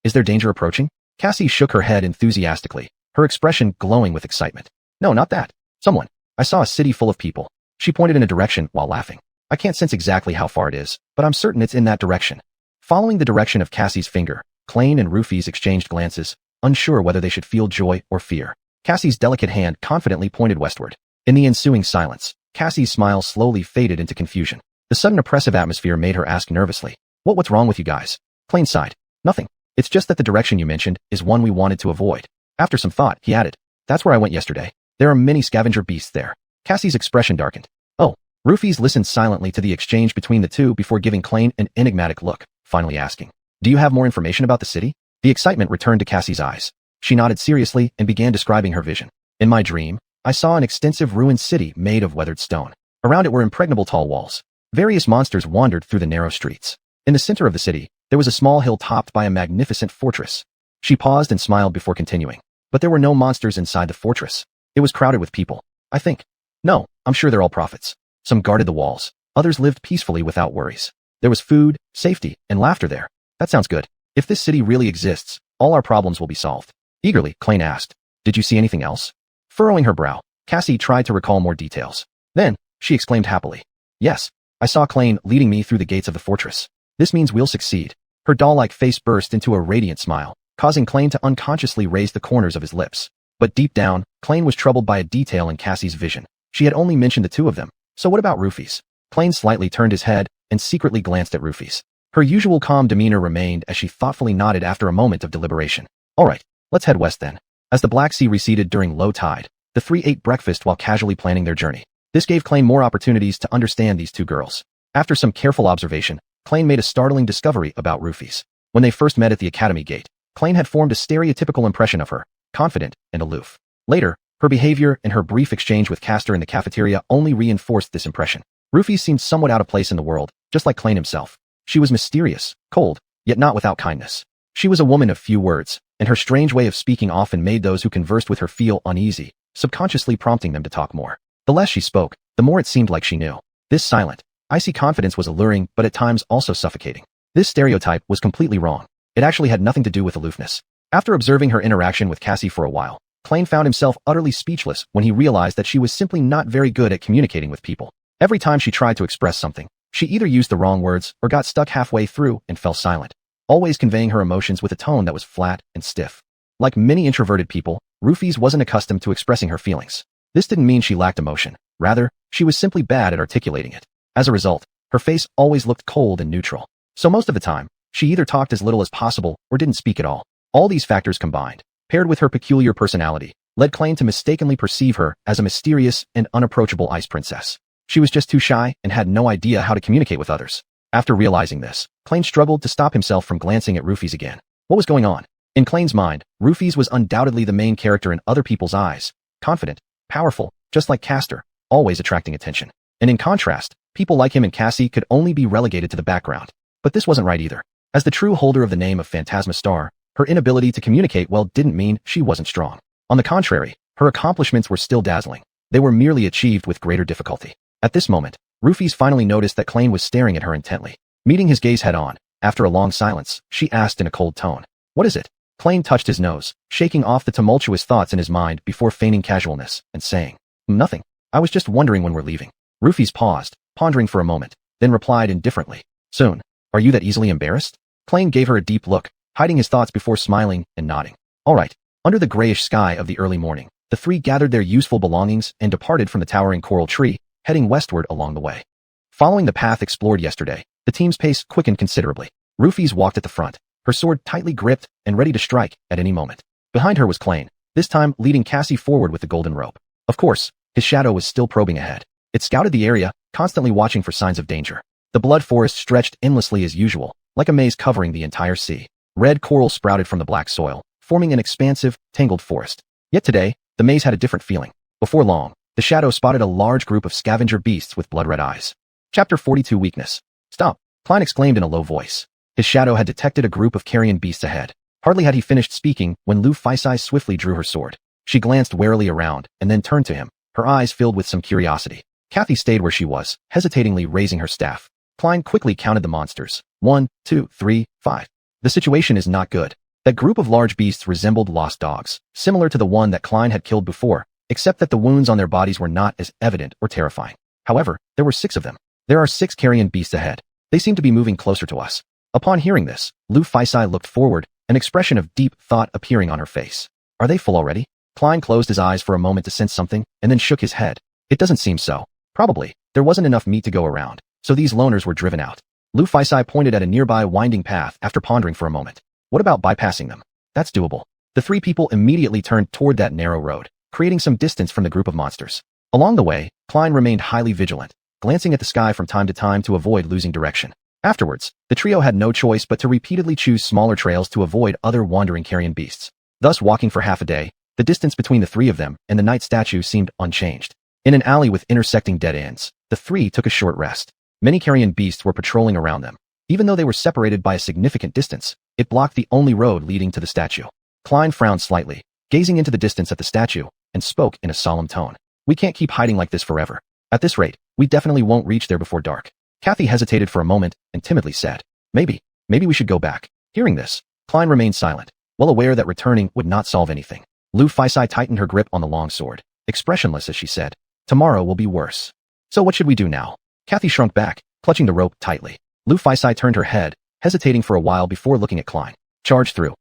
Is there danger approaching? Cassie shook her head enthusiastically, her expression glowing with excitement. No, not that. Someone. I saw a city full of people. She pointed in a direction while laughing. I can't sense exactly how far it is, but I'm certain it's in that direction. Following the direction of Cassie's finger, Klain and Rufus exchanged glances, unsure whether they should feel joy or fear. Cassie's delicate hand confidently pointed westward. In the ensuing silence, Cassie's smile slowly faded into confusion. The sudden oppressive atmosphere made her ask nervously, What's wrong with you guys? Klain sighed. Nothing. It's just that the direction you mentioned is one we wanted to avoid. After some thought, he added, That's where I went yesterday. There are many scavenger beasts there. Cassie's expression darkened. Oh. Rufus listened silently to the exchange between the two before giving Klain an enigmatic look, finally asking, Do you have more information about the city? The excitement returned to Cassie's eyes. She nodded seriously and began describing her vision. In my dream, I saw an extensive ruined city made of weathered stone. Around it were impregnable tall walls. Various monsters wandered through the narrow streets. In the center of the city, there was a small hill topped by a magnificent fortress. She paused and smiled before continuing. But there were no monsters inside the fortress. It was crowded with people. I think. No, I'm sure they're all prophets. Some guarded the walls. Others lived peacefully without worries. There was food, safety, and laughter there. That sounds good. If this city really exists, all our problems will be solved. Eagerly, Klain asked, Did you see anything else? Furrowing her brow, Cassie tried to recall more details. Then, she exclaimed happily. Yes, I saw Klain leading me through the gates of the fortress. This means we'll succeed. Her doll-like face burst into a radiant smile, causing Klain to unconsciously raise the corners of his lips. But deep down, Klain was troubled by a detail in Cassie's vision. She had only mentioned the two of them. So what about Rufus? Klain slightly turned his head and secretly glanced at Rufus. Her usual calm demeanor remained as she thoughtfully nodded after a moment of deliberation. All right, let's head west then. As the Black Sea receded during low tide, the three ate breakfast while casually planning their journey. This gave Klain more opportunities to understand these two girls. After some careful observation, Klain made a startling discovery about Rufus. When they first met at the academy gate, Klain had formed a stereotypical impression of her, confident and aloof. Later, her behavior and her brief exchange with Castor in the cafeteria only reinforced this impression. Rufus seemed somewhat out of place in the world, just like Klain himself. She was mysterious, cold, yet not without kindness. She was a woman of few words, and her strange way of speaking often made those who conversed with her feel uneasy, subconsciously prompting them to talk more. The less she spoke, the more it seemed like she knew. This silent, icy confidence was alluring but at times also suffocating. This stereotype was completely wrong. It actually had nothing to do with aloofness. After observing her interaction with Cassie for a while, Klain found himself utterly speechless when he realized that she was simply not very good at communicating with people. Every time she tried to express something, she either used the wrong words or got stuck halfway through and fell silent, always conveying her emotions with a tone that was flat and stiff. Like many introverted people, Rufus wasn't accustomed to expressing her feelings. This didn't mean she lacked emotion. Rather, she was simply bad at articulating it. As a result, her face always looked cold and neutral. So most of the time, she either talked as little as possible or didn't speak at all. All these factors combined, paired with her peculiar personality, led Klain to mistakenly perceive her as a mysterious and unapproachable ice princess. She was just too shy and had no idea how to communicate with others. After realizing this, Klain struggled to stop himself from glancing at Rufus again. What was going on? In Klain's mind, Rufus was undoubtedly the main character in other people's eyes, confident, powerful, just like Castor, always attracting attention. And in contrast, people like him and Cassie could only be relegated to the background. But this wasn't right either. As the true holder of the name of Phantasma Star, her inability to communicate well didn't mean she wasn't strong. On the contrary, her accomplishments were still dazzling. They were merely achieved with greater difficulty. At this moment, Rufus finally noticed that Klain was staring at her intently. Meeting his gaze head-on, after a long silence, she asked in a cold tone, "What is it?" Klain touched his nose, shaking off the tumultuous thoughts in his mind before feigning casualness and saying, "Nothing. I was just wondering when we're leaving." Rufus paused, pondering for a moment, then replied indifferently, "Soon. Are you that easily embarrassed?" Klain gave her a deep look, hiding his thoughts before smiling and nodding. All right. Under the grayish sky of the early morning, the three gathered their useful belongings and departed from the towering coral tree, heading westward along the way. Following the path explored yesterday, the team's pace quickened considerably. Rufus walked at the front, her sword tightly gripped and ready to strike at any moment. Behind her was Klain, this time leading Cassie forward with the golden rope. Of course, his shadow was still probing ahead. It scouted the area, constantly watching for signs of danger. The blood forest stretched endlessly as usual, like a maze covering the entire sea. Red coral sprouted from the black soil, forming an expansive, tangled forest. Yet today, the maze had a different feeling. Before long, the shadow spotted a large group of scavenger beasts with blood-red eyes. Chapter 42 Weakness. Stop, Klein exclaimed in a low voice. His shadow had detected a group of carrion beasts ahead. Hardly had he finished speaking when Lu Faisai swiftly drew her sword. She glanced warily around and then turned to him, her eyes filled with some curiosity. Kathy stayed where she was, hesitatingly raising her staff. Klein quickly counted the monsters. 1, 2, 3, 5. The situation is not good. That group of large beasts resembled lost dogs, similar to the one that Klein had killed before, except that the wounds on their bodies were not as evident or terrifying. However, there were 6 of them. There are 6 carrion beasts ahead. They seem to be moving closer to us. Upon hearing this, Lu Faisai looked forward, an expression of deep thought appearing on her face. Are they full already? Klein closed his eyes for a moment to sense something, and then shook his head. It doesn't seem so. Probably, there wasn't enough meat to go around, so these loners were driven out. Lu Faisai pointed at a nearby winding path after pondering for a moment. What about bypassing them? That's doable. The 3 people immediately turned toward that narrow road, creating some distance from the group of monsters. Along the way, Klein remained highly vigilant, glancing at the sky from time to time to avoid losing direction. Afterwards, the trio had no choice but to repeatedly choose smaller trails to avoid other wandering carrion beasts. Thus, walking for half a day, the distance between the 3 of them and the night statue seemed unchanged. In an alley with intersecting dead ends, the 3 took a short rest. Many carrion beasts were patrolling around them. Even though they were separated by a significant distance, it blocked the only road leading to the statue. Klein frowned slightly, gazing into the distance at the statue, and spoke in a solemn tone. We can't keep hiding like this forever. At this rate, we definitely won't reach there before dark. Kathy hesitated for a moment and timidly said, Maybe we should go back. Hearing this, Klein remained silent, well aware that returning would not solve anything. Lu Faisai tightened her grip on the long sword, expressionless as she said, Tomorrow will be worse. So what should we do now? Kathy shrunk back, clutching the rope tightly. Lu Faisai turned her head, hesitating for a while before looking at Klein. Charge through.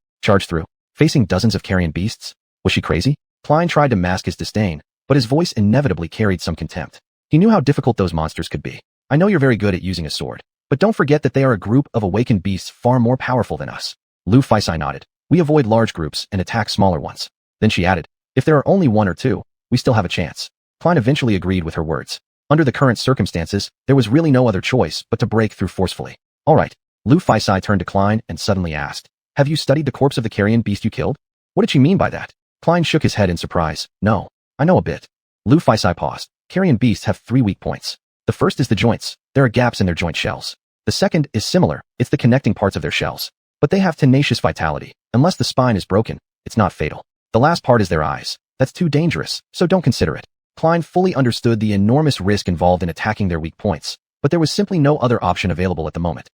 Facing dozens of carrion beasts? Was she crazy? Klein tried to mask his disdain, but his voice inevitably carried some contempt. He knew how difficult those monsters could be. I know you're very good at using a sword, but don't forget that they are a group of awakened beasts far more powerful than us. Lu Faisai nodded. We avoid large groups and attack smaller ones. Then she added, if there are only 1 or 2, we still have a chance. Klein eventually agreed with her words. Under the current circumstances, there was really no other choice but to break through forcefully. All right. Lu Faisai turned to Klein and suddenly asked, Have you studied the corpse of the carrion beast you killed? What did she mean by that? Klein shook his head in surprise. No, I know a bit. Lu Faisai paused. Carrion beasts have 3 weak points. The first is the joints. There are gaps in their joint shells. The second is similar. It's the connecting parts of their shells. But they have tenacious vitality. Unless the spine is broken, it's not fatal. The last part is their eyes. That's too dangerous, so don't consider it. Klein fully understood the enormous risk involved in attacking their weak points, but there was simply no other option available at the moment.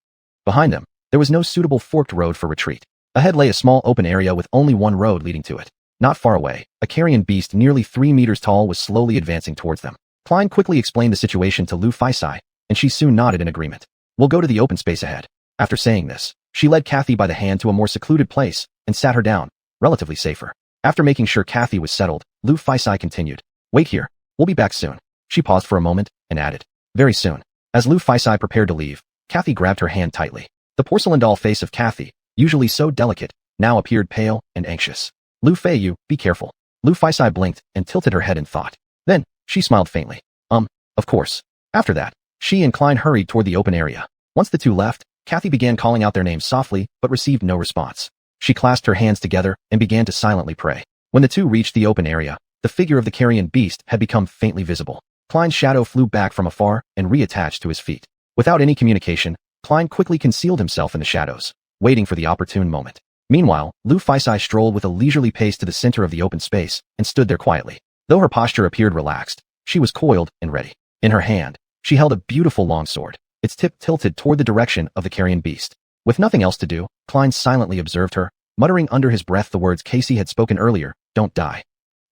Behind them, there was no suitable forked road for retreat. Ahead lay a small open area with only one road leading to it. Not far away, a carrion beast nearly 3 meters tall was slowly advancing towards them. Klein quickly explained the situation to Lu Faisai, and she soon nodded in agreement. We'll go to the open space ahead. After saying this, she led Kathy by the hand to a more secluded place and sat her down, relatively safer. After making sure Kathy was settled, Lu Faisai continued. Wait here. We'll be back soon. She paused for a moment and added, very soon. As Lu Faisai prepared to leave, Kathy grabbed her hand tightly. The porcelain doll face of Kathy, usually so delicate, now appeared pale and anxious. Lu Feiyu, be careful. Lu Faisai blinked and tilted her head in thought. Then, she smiled faintly. Of course. After that, she and Klein hurried toward the open area. Once the two left, Kathy began calling out their names softly but received no response. She clasped her hands together and began to silently pray. When the two reached the open area, the figure of the carrion beast had become faintly visible. Klein's shadow flew back from afar and reattached to his feet. Without any communication, Klein quickly concealed himself in the shadows, waiting for the opportune moment. Meanwhile, Lu Faisai strolled with a leisurely pace to the center of the open space and stood there quietly. Though her posture appeared relaxed, she was coiled and ready. In her hand, she held a beautiful long sword, its tip tilted toward the direction of the carrion beast. With nothing else to do, Klein silently observed her, muttering under his breath the words Casey had spoken earlier, "Don't die."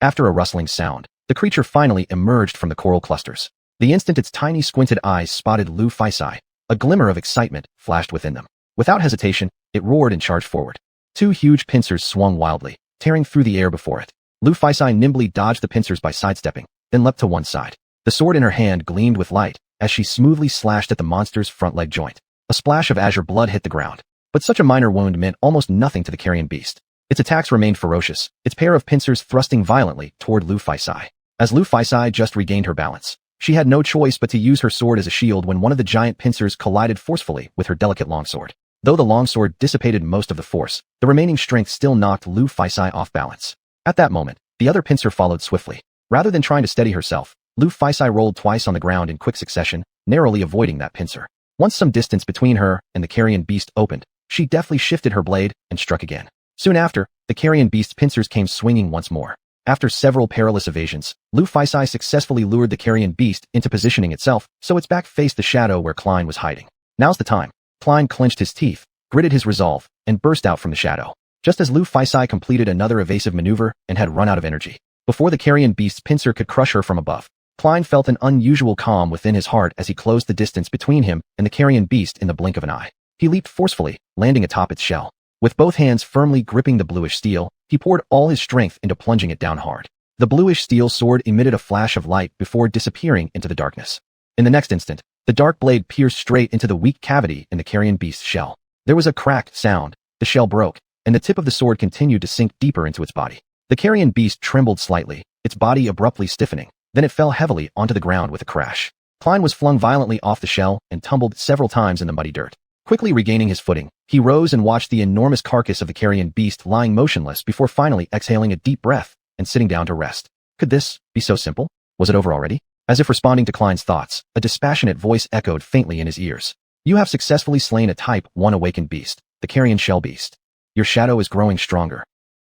After a rustling sound, the creature finally emerged from the coral clusters. The instant its tiny squinted eyes spotted Lu Faisai, a glimmer of excitement flashed within them. Without hesitation, it roared and charged forward. 2 huge pincers swung wildly, tearing through the air before it. Lu Faisai nimbly dodged the pincers by sidestepping, then leapt to one side. The sword in her hand gleamed with light as she smoothly slashed at the monster's front leg joint. A splash of azure blood hit the ground. But such a minor wound meant almost nothing to the carrion beast. Its attacks remained ferocious, its pair of pincers thrusting violently toward Lu Faisai. As Lu Faisai just regained her balance, she had no choice but to use her sword as a shield when one of the giant pincers collided forcefully with her delicate longsword. Though the longsword dissipated most of the force, the remaining strength still knocked Lu Faisai off balance. At that moment, the other pincer followed swiftly. Rather than trying to steady herself, Lu Faisai rolled twice on the ground in quick succession, narrowly avoiding that pincer. Once some distance between her and the carrion beast opened, she deftly shifted her blade and struck again. Soon after, the carrion beast's pincers came swinging once more. After several perilous evasions, Lu Faisai successfully lured the carrion beast into positioning itself so its back faced the shadow where Klein was hiding. Now's the time. Klein clenched his teeth, gritted his resolve, and burst out from the shadow. Just as Lu Faisai completed another evasive maneuver and had run out of energy, before the carrion beast's pincer could crush her from above, Klein felt an unusual calm within his heart as he closed the distance between him and the carrion beast in the blink of an eye. He leaped forcefully, landing atop its shell. With both hands firmly gripping the bluish steel, he poured all his strength into plunging it down hard. The bluish steel sword emitted a flash of light before disappearing into the darkness. In the next instant, the dark blade pierced straight into the weak cavity in the carrion beast's shell. There was a cracked sound, the shell broke, and the tip of the sword continued to sink deeper into its body. The carrion beast trembled slightly, its body abruptly stiffening. Then it fell heavily onto the ground with a crash. Klein was flung violently off the shell and tumbled several times in the muddy dirt. Quickly regaining his footing, he rose and watched the enormous carcass of the carrion beast lying motionless before finally exhaling a deep breath and sitting down to rest. Could this be so simple? Was it over already? As if responding to Klein's thoughts, a dispassionate voice echoed faintly in his ears. You have successfully slain a Type 1 awakened beast, the carrion shell beast. Your shadow is growing stronger.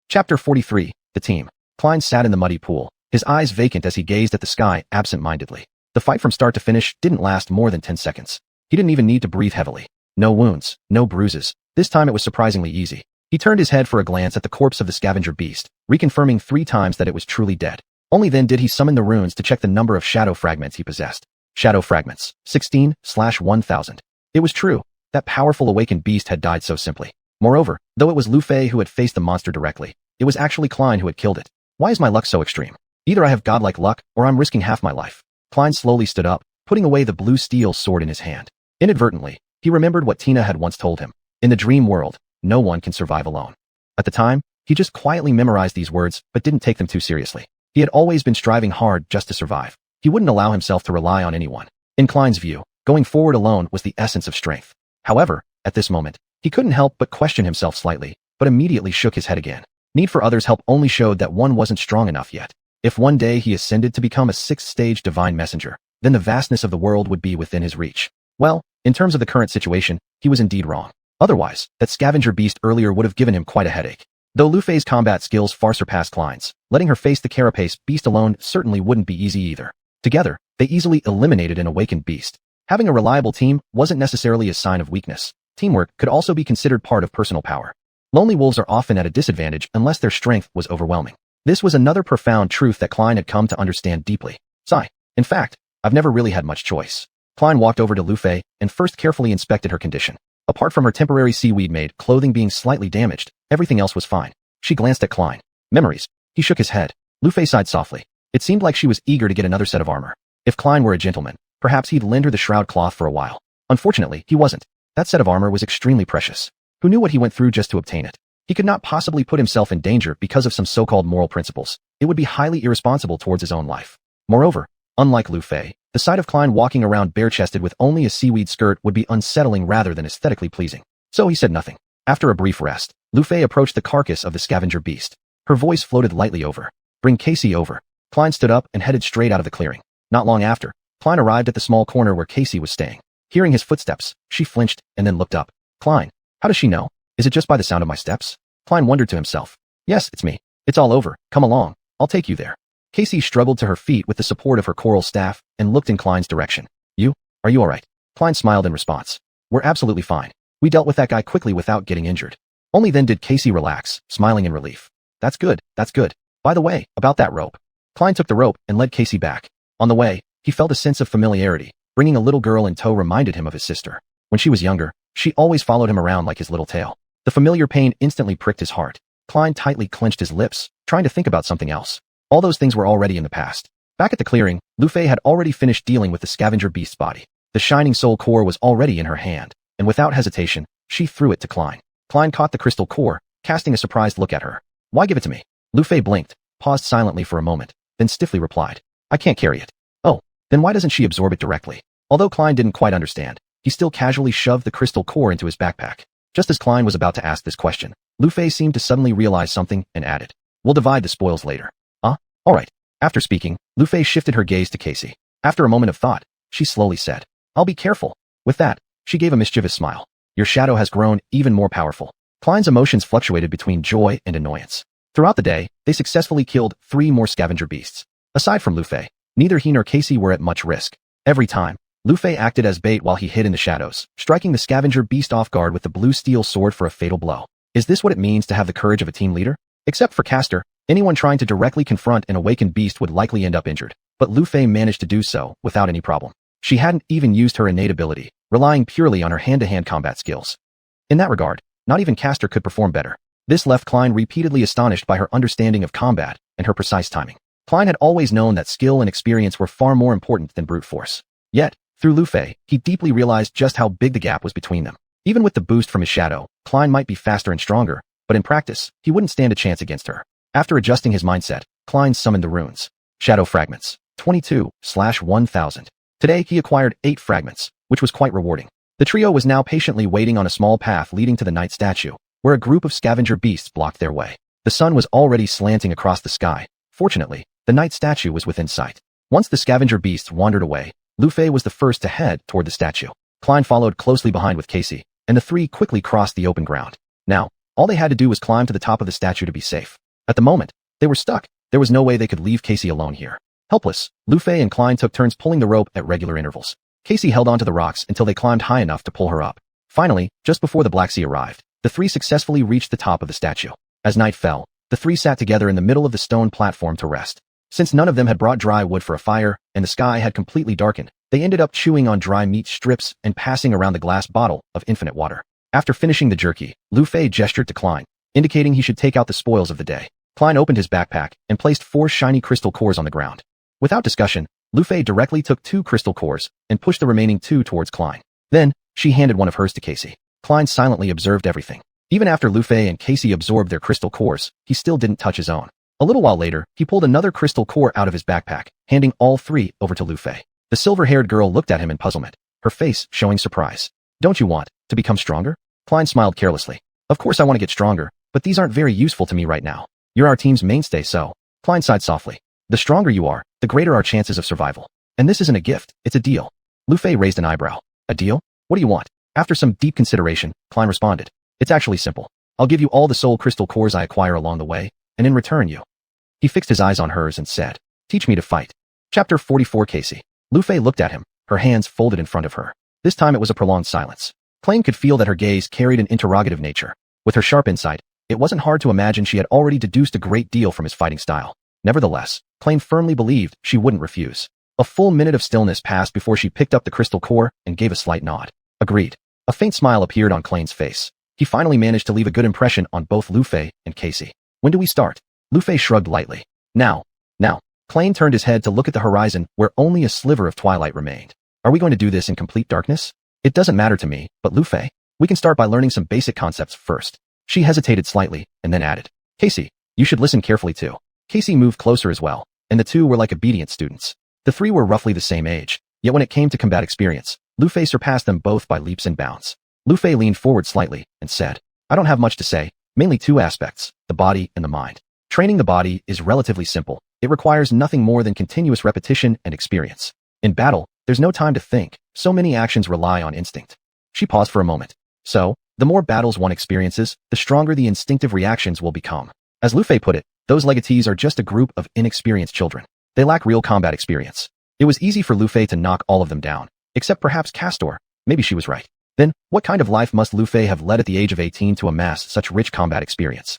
Chapter 43, The Team. Klein sat in the muddy pool, his eyes vacant as he gazed at the sky absent-mindedly. The fight from start to finish didn't last more than 10 seconds. He didn't even need to breathe heavily. No wounds, no bruises. This time it was surprisingly easy. He turned his head for a glance at the corpse of the scavenger beast, reconfirming 3 times that it was truly dead. Only then did he summon the runes to check the number of shadow fragments he possessed. Shadow fragments, 16/1000. It was true. That powerful awakened beast had died so simply. Moreover, though it was Lu Fei who had faced the monster directly, it was actually Klein who had killed it. Why is my luck so extreme? Either I have godlike luck, or I'm risking half my life. Klein slowly stood up, putting away the blue steel sword in his hand. Inadvertently, he remembered what Tina had once told him. In the dream world, no one can survive alone. At the time, he just quietly memorized these words, but didn't take them too seriously. He had always been striving hard just to survive. He wouldn't allow himself to rely on anyone. In Klein's view, going forward alone was the essence of strength. However, at this moment, he couldn't help but question himself slightly, but immediately shook his head again. Need for others' help only showed that one wasn't strong enough yet. If one day he ascended to become a 6th-stage divine messenger, then the vastness of the world would be within his reach. Well, in terms of the current situation, he was indeed wrong. Otherwise, that scavenger beast earlier would have given him quite a headache. Though Lu Fei's combat skills far surpassed Klein's, letting her face the carapace beast alone certainly wouldn't be easy either. Together, they easily eliminated an awakened beast. Having a reliable team wasn't necessarily a sign of weakness. Teamwork could also be considered part of personal power. Lonely wolves are often at a disadvantage unless their strength was overwhelming. This was another profound truth that Klein had come to understand deeply. Sigh. In fact, I've never really had much choice. Klein walked over to Lu Fei and first carefully inspected her condition. Apart from her temporary seaweed-made clothing being slightly damaged, everything else was fine. She glanced at Klein. Memories. He shook his head. Lu Fei sighed softly. It seemed like she was eager to get another set of armor. If Klein were a gentleman, perhaps he'd lend her the shroud cloth for a while. Unfortunately, he wasn't. That set of armor was extremely precious. Who knew what he went through just to obtain it? He could not possibly put himself in danger because of some so-called moral principles. It would be highly irresponsible towards his own life. Moreover, unlike Lu Fei, the sight of Klein walking around bare-chested with only a seaweed skirt would be unsettling rather than aesthetically pleasing. So he said nothing. After a brief rest, Lu Fei approached the carcass of the scavenger beast. Her voice floated lightly over. Bring Casey over. Klein stood up and headed straight out of the clearing. Not long after, Klein arrived at the small corner where Casey was staying. Hearing his footsteps, she flinched and then looked up. Klein, how does she know? Is it just by the sound of my steps? Klein wondered to himself. Yes, it's me. It's all over. Come along. I'll take you there. Casey struggled to her feet with the support of her coral staff and looked in Klein's direction. Are you all right? Klein smiled in response. We're absolutely fine. We dealt with that guy quickly without getting injured. Only then did Casey relax, smiling in relief. That's good. By the way, about that rope. Klein took the rope and led Casey back. On the way, he felt a sense of familiarity. Bringing a little girl in tow reminded him of his sister. When she was younger, she always followed him around like his little tail. The familiar pain instantly pricked his heart. Klein tightly clenched his lips, trying to think about something else. All those things were already in the past. Back at the clearing, Lu Fei had already finished dealing with the scavenger beast's body. The shining soul core was already in her hand, and without hesitation, She threw it to Klein. Klein caught the crystal core, casting a surprised look at her. Why give it to me? Lu Fei blinked, paused silently for a moment, then stiffly replied. I can't carry it. Oh, then why doesn't she absorb it directly? Although Klein didn't quite understand, he still casually shoved the crystal core into his backpack. Just as Klein was about to ask this question, Lu Fei seemed to suddenly realize something and added, we'll divide the spoils later. Alright. After speaking, Lu Fei shifted her gaze to Casey. After a moment of thought, she slowly said, I'll be careful. With that, she gave a mischievous smile. Your shadow has grown even more powerful. Klein's emotions fluctuated between joy and annoyance. Throughout the day, they successfully killed 3 more scavenger beasts. Aside from Lu Fei, neither he nor Casey were at much risk. Every time, Lu Fei acted as bait while he hid in the shadows, striking the scavenger beast off guard with the blue steel sword for a fatal blow. Is this what it means to have the courage of a team leader? Except for Castor, anyone trying to directly confront an awakened beast would likely end up injured. But Lu Fei managed to do so without any problem. She hadn't even used her innate ability, relying purely on her hand-to-hand combat skills. In that regard, not even Castor could perform better. This left Klein repeatedly astonished by her understanding of combat and her precise timing. Klein had always known that skill and experience were far more important than brute force. Yet, through Lu Fei, he deeply realized just how big the gap was between them. Even with the boost from his shadow, Klein might be faster and stronger, but in practice, he wouldn't stand a chance against her. After adjusting his mindset, Klein summoned the runes. Shadow fragments. 22/1000. Today, he acquired 8 fragments, which was quite rewarding. The trio was now patiently waiting on a small path leading to the night statue, where a group of scavenger beasts blocked their way. The sun was already slanting across the sky. Fortunately, the night statue was within sight. Once the scavenger beasts wandered away, Lu Fei was the first to head toward the statue. Klein followed closely behind with Casey, and the 3 quickly crossed the open ground. Now, all they had to do was climb to the top of the statue to be safe. At the moment, they were stuck. There was no way they could leave Casey alone here. Helpless, Lu Fei and Klein took turns pulling the rope at regular intervals. Casey held onto the rocks until they climbed high enough to pull her up. Finally, just before the Black Sea arrived, the 3 successfully reached the top of the statue. As night fell, the 3 sat together in the middle of the stone platform to rest. Since none of them had brought dry wood for a fire, and the sky had completely darkened, they ended up chewing on dry meat strips and passing around the glass bottle of infinite water. After finishing the jerky, Lu Fei gestured to Klein, indicating he should take out the spoils of the day. Klein opened his backpack and placed 4 shiny crystal cores on the ground. Without discussion, Lu Fei directly took 2 crystal cores and pushed the remaining 2 towards Klein. Then, she handed one of hers to Casey. Klein silently observed everything. Even after Lu Fei and Casey absorbed their crystal cores, he still didn't touch his own. A little while later, he pulled another crystal core out of his backpack, handing all 3 over to Lu Fei. The silver-haired girl looked at him in puzzlement, her face showing surprise. Don't you want to become stronger? Klein smiled carelessly. Of course I want to get stronger, but these aren't very useful to me right now. You're our team's mainstay, so. Klein sighed softly. The stronger you are, the greater our chances of survival. And this isn't a gift, it's a deal. Lu Fei raised an eyebrow. A deal? What do you want? After some deep consideration, Klein responded. It's actually simple. I'll give you all the soul crystal cores I acquire along the way, and in return you. He fixed his eyes on hers and said, Teach me to fight. Chapter 44 Casey. Lu Fei looked at him, her hands folded in front of her. This time it was a prolonged silence. Klein could feel that her gaze carried an interrogative nature. With her sharp insight, it wasn't hard to imagine she had already deduced a great deal from his fighting style. Nevertheless, Klein firmly believed she wouldn't refuse. A full minute of stillness passed before she picked up the crystal core and gave a slight nod. Agreed. A faint smile appeared on Klein's face. He finally managed to leave a good impression on both Lu Fei and Casey. When do we start? Lu Fei shrugged lightly. Now. Klein turned his head to look at the horizon where only a sliver of twilight remained. Are we going to do this in complete darkness? It doesn't matter to me, but Lu Fei, we can start by learning some basic concepts first. She hesitated slightly and then added, Casey, you should listen carefully too. Casey moved closer as well, and the 2 were like obedient students. The 3 were roughly the same age, yet when it came to combat experience, Lu Fei surpassed them both by leaps and bounds. Lu Fei leaned forward slightly and said, I don't have much to say, mainly 2 aspects, the body and the mind. Training the body is relatively simple. It requires nothing more than continuous repetition and experience. In battle, there's no time to think, so many actions rely on instinct. She paused for a moment. So, the more battles one experiences, the stronger the instinctive reactions will become. As Lu Fei put it, those legatees are just a group of inexperienced children. They lack real combat experience. It was easy for Lu Fei to knock all of them down, except perhaps Castor. Maybe she was right. Then, what kind of life must Lu Fei have led at the age of 18 to amass such rich combat experience?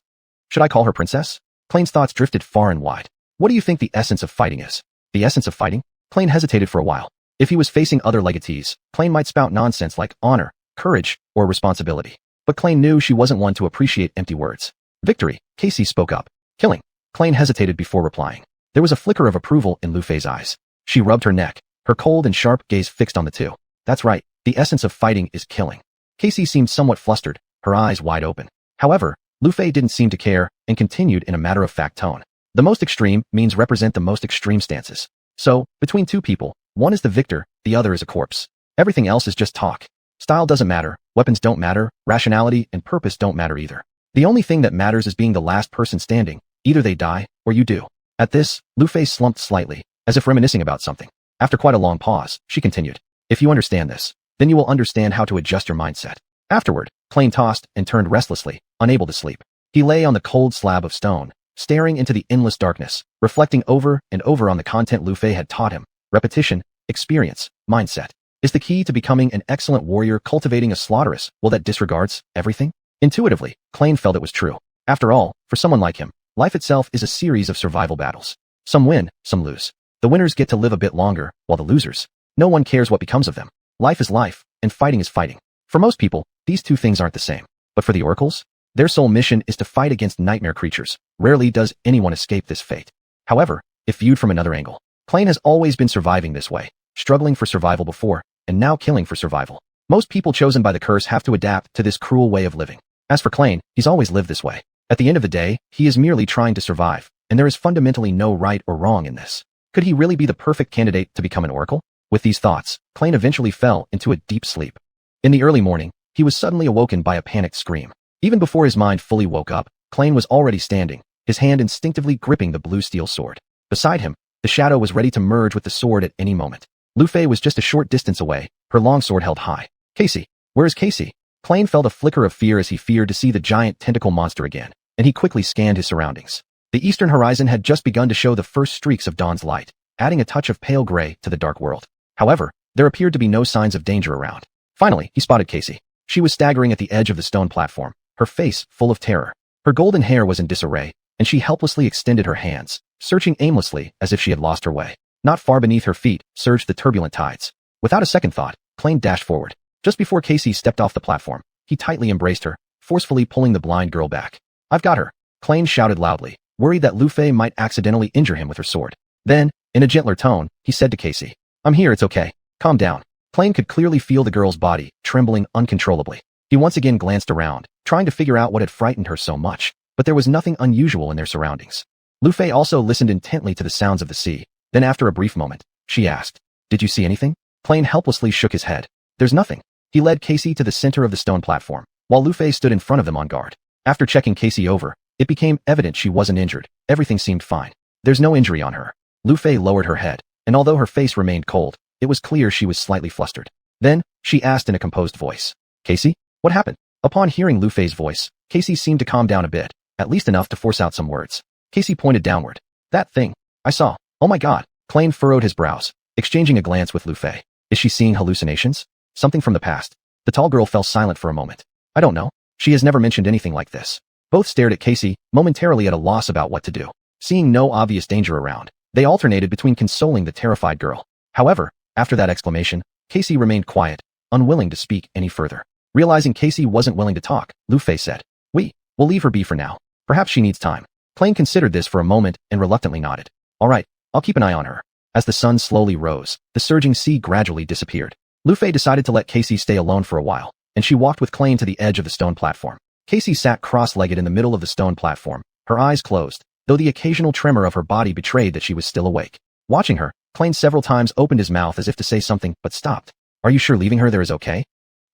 Should I call her princess? Klein's thoughts drifted far and wide. What do you think the essence of fighting is? The essence of fighting? Klein hesitated for a while. If he was facing other legatees, Klein might spout nonsense like honor, courage, or responsibility. But Klein knew she wasn't one to appreciate empty words. Victory, Casey spoke up. Killing. Klein hesitated before replying. There was a flicker of approval in Lu Fei's eyes. She rubbed her neck, her cold and sharp gaze fixed on the 2. That's right, the essence of fighting is killing. Casey seemed somewhat flustered, her eyes wide open. However, Lu Fei didn't seem to care and continued in a matter-of-fact tone. The most extreme means represent the most extreme stances. So, between two people, one is the victor, the other is a corpse. Everything else is just talk. Style doesn't matter, weapons don't matter, rationality and purpose don't matter either. The only thing that matters is being the last person standing. Either they die, or you do. At this, Lu Fei slumped slightly, as if reminiscing about something. After quite a long pause, she continued. If you understand this, then you will understand how to adjust your mindset. Afterward, Klein tossed and turned restlessly, unable to sleep. He lay on the cold slab of stone, staring into the endless darkness, reflecting over and over on the content Lu Fei had taught him. Repetition, experience, mindset, is the key to becoming an excellent warrior. Cultivating a slaughterous will that disregards everything? Intuitively, Klein felt it was true. After all, for someone like him, life itself is a series of survival battles. Some win, some lose. The winners get to live a bit longer, while the losers, no one cares what becomes of them. Life is life, and fighting is fighting. For most people, these two things aren't the same. But for the oracles, their sole mission is to fight against nightmare creatures. Rarely does anyone escape this fate. However, if viewed from another angle, Klein has always been surviving this way, struggling for survival before, and now killing for survival. Most people chosen by the curse have to adapt to this cruel way of living. As for Klein, he's always lived this way. At the end of the day, he is merely trying to survive, and there is fundamentally no right or wrong in this. Could he really be the perfect candidate to become an oracle? With these thoughts, Klein eventually fell into a deep sleep. In the early morning, he was suddenly awoken by a panicked scream. Even before his mind fully woke up, Klein was already standing, his hand instinctively gripping the blue steel sword. Beside him, the shadow was ready to merge with the sword at any moment. Lu Fei was just a short distance away, her longsword held high. Casey, where is Casey? Klein felt a flicker of fear as he feared to see the giant tentacle monster again, and he quickly scanned his surroundings. The eastern horizon had just begun to show the first streaks of dawn's light, adding a touch of pale gray to the dark world. However, there appeared to be no signs of danger around. Finally, he spotted Casey. She was staggering at the edge of the stone platform, her face full of terror. Her golden hair was in disarray, and she helplessly extended her hands, searching aimlessly as if she had lost her way. Not far beneath her feet surged the turbulent tides. Without a second thought, Klein dashed forward. Just before Casey stepped off the platform, he tightly embraced her, forcefully pulling the blind girl back. I've got her, Klein shouted loudly, worried that Lu Fei might accidentally injure him with her sword. Then, in a gentler tone, he said to Casey, I'm here, it's okay. Calm down. Klein could clearly feel the girl's body, trembling uncontrollably. He once again glanced around, trying to figure out what had frightened her so much, but there was nothing unusual in their surroundings. Lu Fei also listened intently to the sounds of the sea. Then after a brief moment, she asked, Did you see anything? Klein helplessly shook his head. There's nothing. He led Casey to the center of the stone platform, while Lu Fei stood in front of them on guard. After checking Casey over, it became evident she wasn't injured. Everything seemed fine. There's no injury on her. Lu Fei lowered her head, and although her face remained cold, it was clear she was slightly flustered. Then, she asked in a composed voice, Casey, what happened? Upon hearing Lu Fei's voice, Casey seemed to calm down a bit, at least enough to force out some words. Casey pointed downward. That thing. I saw. Oh my god. Klein furrowed his brows, exchanging a glance with Lu Fei. Is she seeing hallucinations? Something from the past? The tall girl fell silent for a moment. I don't know. She has never mentioned anything like this. Both stared at Casey, momentarily at a loss about what to do. Seeing no obvious danger around, they alternated between consoling the terrified girl. However, after that exclamation, Casey remained quiet, unwilling to speak any further. Realizing Casey wasn't willing to talk, Lu Fei said, We'll leave her be for now. Perhaps she needs time. Klein considered this for a moment and reluctantly nodded. All right, I'll keep an eye on her. As the sun slowly rose, the surging sea gradually disappeared. Lu Fei decided to let Casey stay alone for a while, and she walked with Klein to the edge of the stone platform. Casey sat cross-legged in the middle of the stone platform, her eyes closed, though the occasional tremor of her body betrayed that she was still awake. Watching her, Klein several times opened his mouth as if to say something, but stopped. Are you sure leaving her there is okay?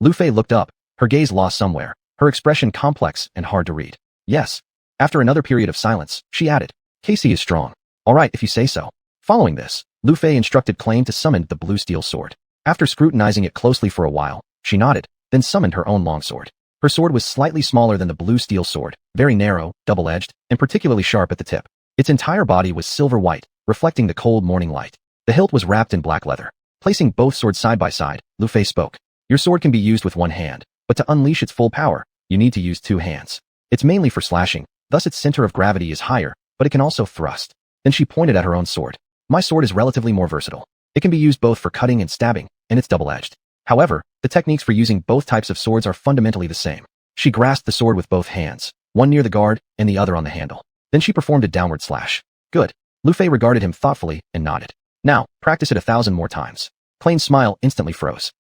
Lu Fei looked up, her gaze lost somewhere, her expression complex and hard to read. Yes. After another period of silence, she added, Casey is strong. All right, if you say so. Following this, Lu Fei instructed Klein to summon the blue steel sword. After scrutinizing it closely for a while, she nodded, then summoned her own longsword. Her sword was slightly smaller than the blue steel sword, very narrow, double-edged, and particularly sharp at the tip. Its entire body was silver white, reflecting the cold morning light. The hilt was wrapped in black leather. Placing both swords side by side, Lu Fei spoke. Your sword can be used with one hand, but to unleash its full power, you need to use two hands. It's mainly for slashing, thus its center of gravity is higher, but it can also thrust. Then she pointed at her own sword. My sword is relatively more versatile. It can be used both for cutting and stabbing, and it's double-edged. However, the techniques for using both types of swords are fundamentally the same. She grasped the sword with both hands, one near the guard and the other on the handle. Then she performed a downward slash. Good. Lu Fei regarded him thoughtfully and nodded. Now, practice it 1,000 more times. Klein's smile instantly froze.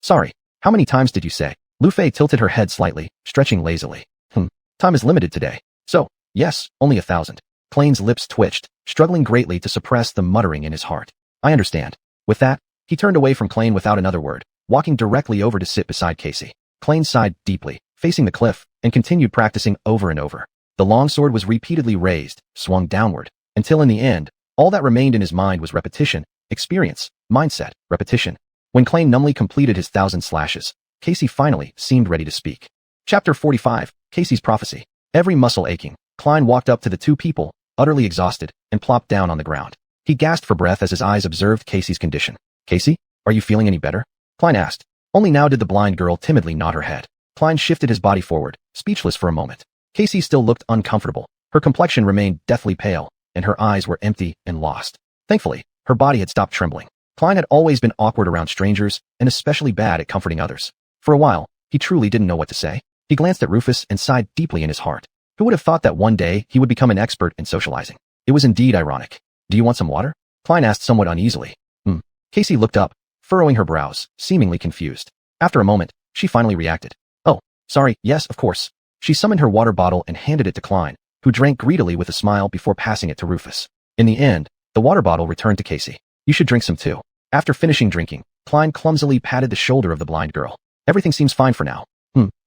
Sorry. How many times did you say? Lu Fei tilted her head slightly, stretching lazily. Time is limited today. So, yes, only 1,000. Klein's lips twitched, struggling greatly to suppress the muttering in his heart. I understand. With that, he turned away from Klein without another word, walking directly over to sit beside Casey. Klein sighed deeply, facing the cliff, and continued practicing over and over. The longsword was repeatedly raised, swung downward, until in the end, all that remained in his mind was repetition, experience, mindset, repetition. When Klein numbly completed his 1,000 slashes, Casey finally seemed ready to speak. Chapter 45, Casey's Prophecy. Every muscle aching, Klein walked up to the two people, utterly exhausted, and plopped down on the ground. He gasped for breath as his eyes observed Casey's condition. Casey, are you feeling any better? Klein asked. Only now did the blind girl timidly nod her head. Klein shifted his body forward, speechless for a moment. Casey still looked uncomfortable. Her complexion remained deathly pale, and her eyes were empty and lost. Thankfully, her body had stopped trembling. Klein had always been awkward around strangers, and especially bad at comforting others. For a while, he truly didn't know what to say. He glanced at Rufus and sighed deeply in his heart. Who would have thought that one day he would become an expert in socializing? It was indeed ironic. Do you want some water? Klein asked somewhat uneasily. Casey looked up, furrowing her brows, seemingly confused. After a moment, she finally reacted. Oh, sorry, yes, of course. She summoned her water bottle and handed it to Klein, who drank greedily with a smile before passing it to Rufus. In the end, the water bottle returned to Casey. You should drink some too. After finishing drinking, Klein clumsily patted the shoulder of the blind girl. Everything seems fine for now.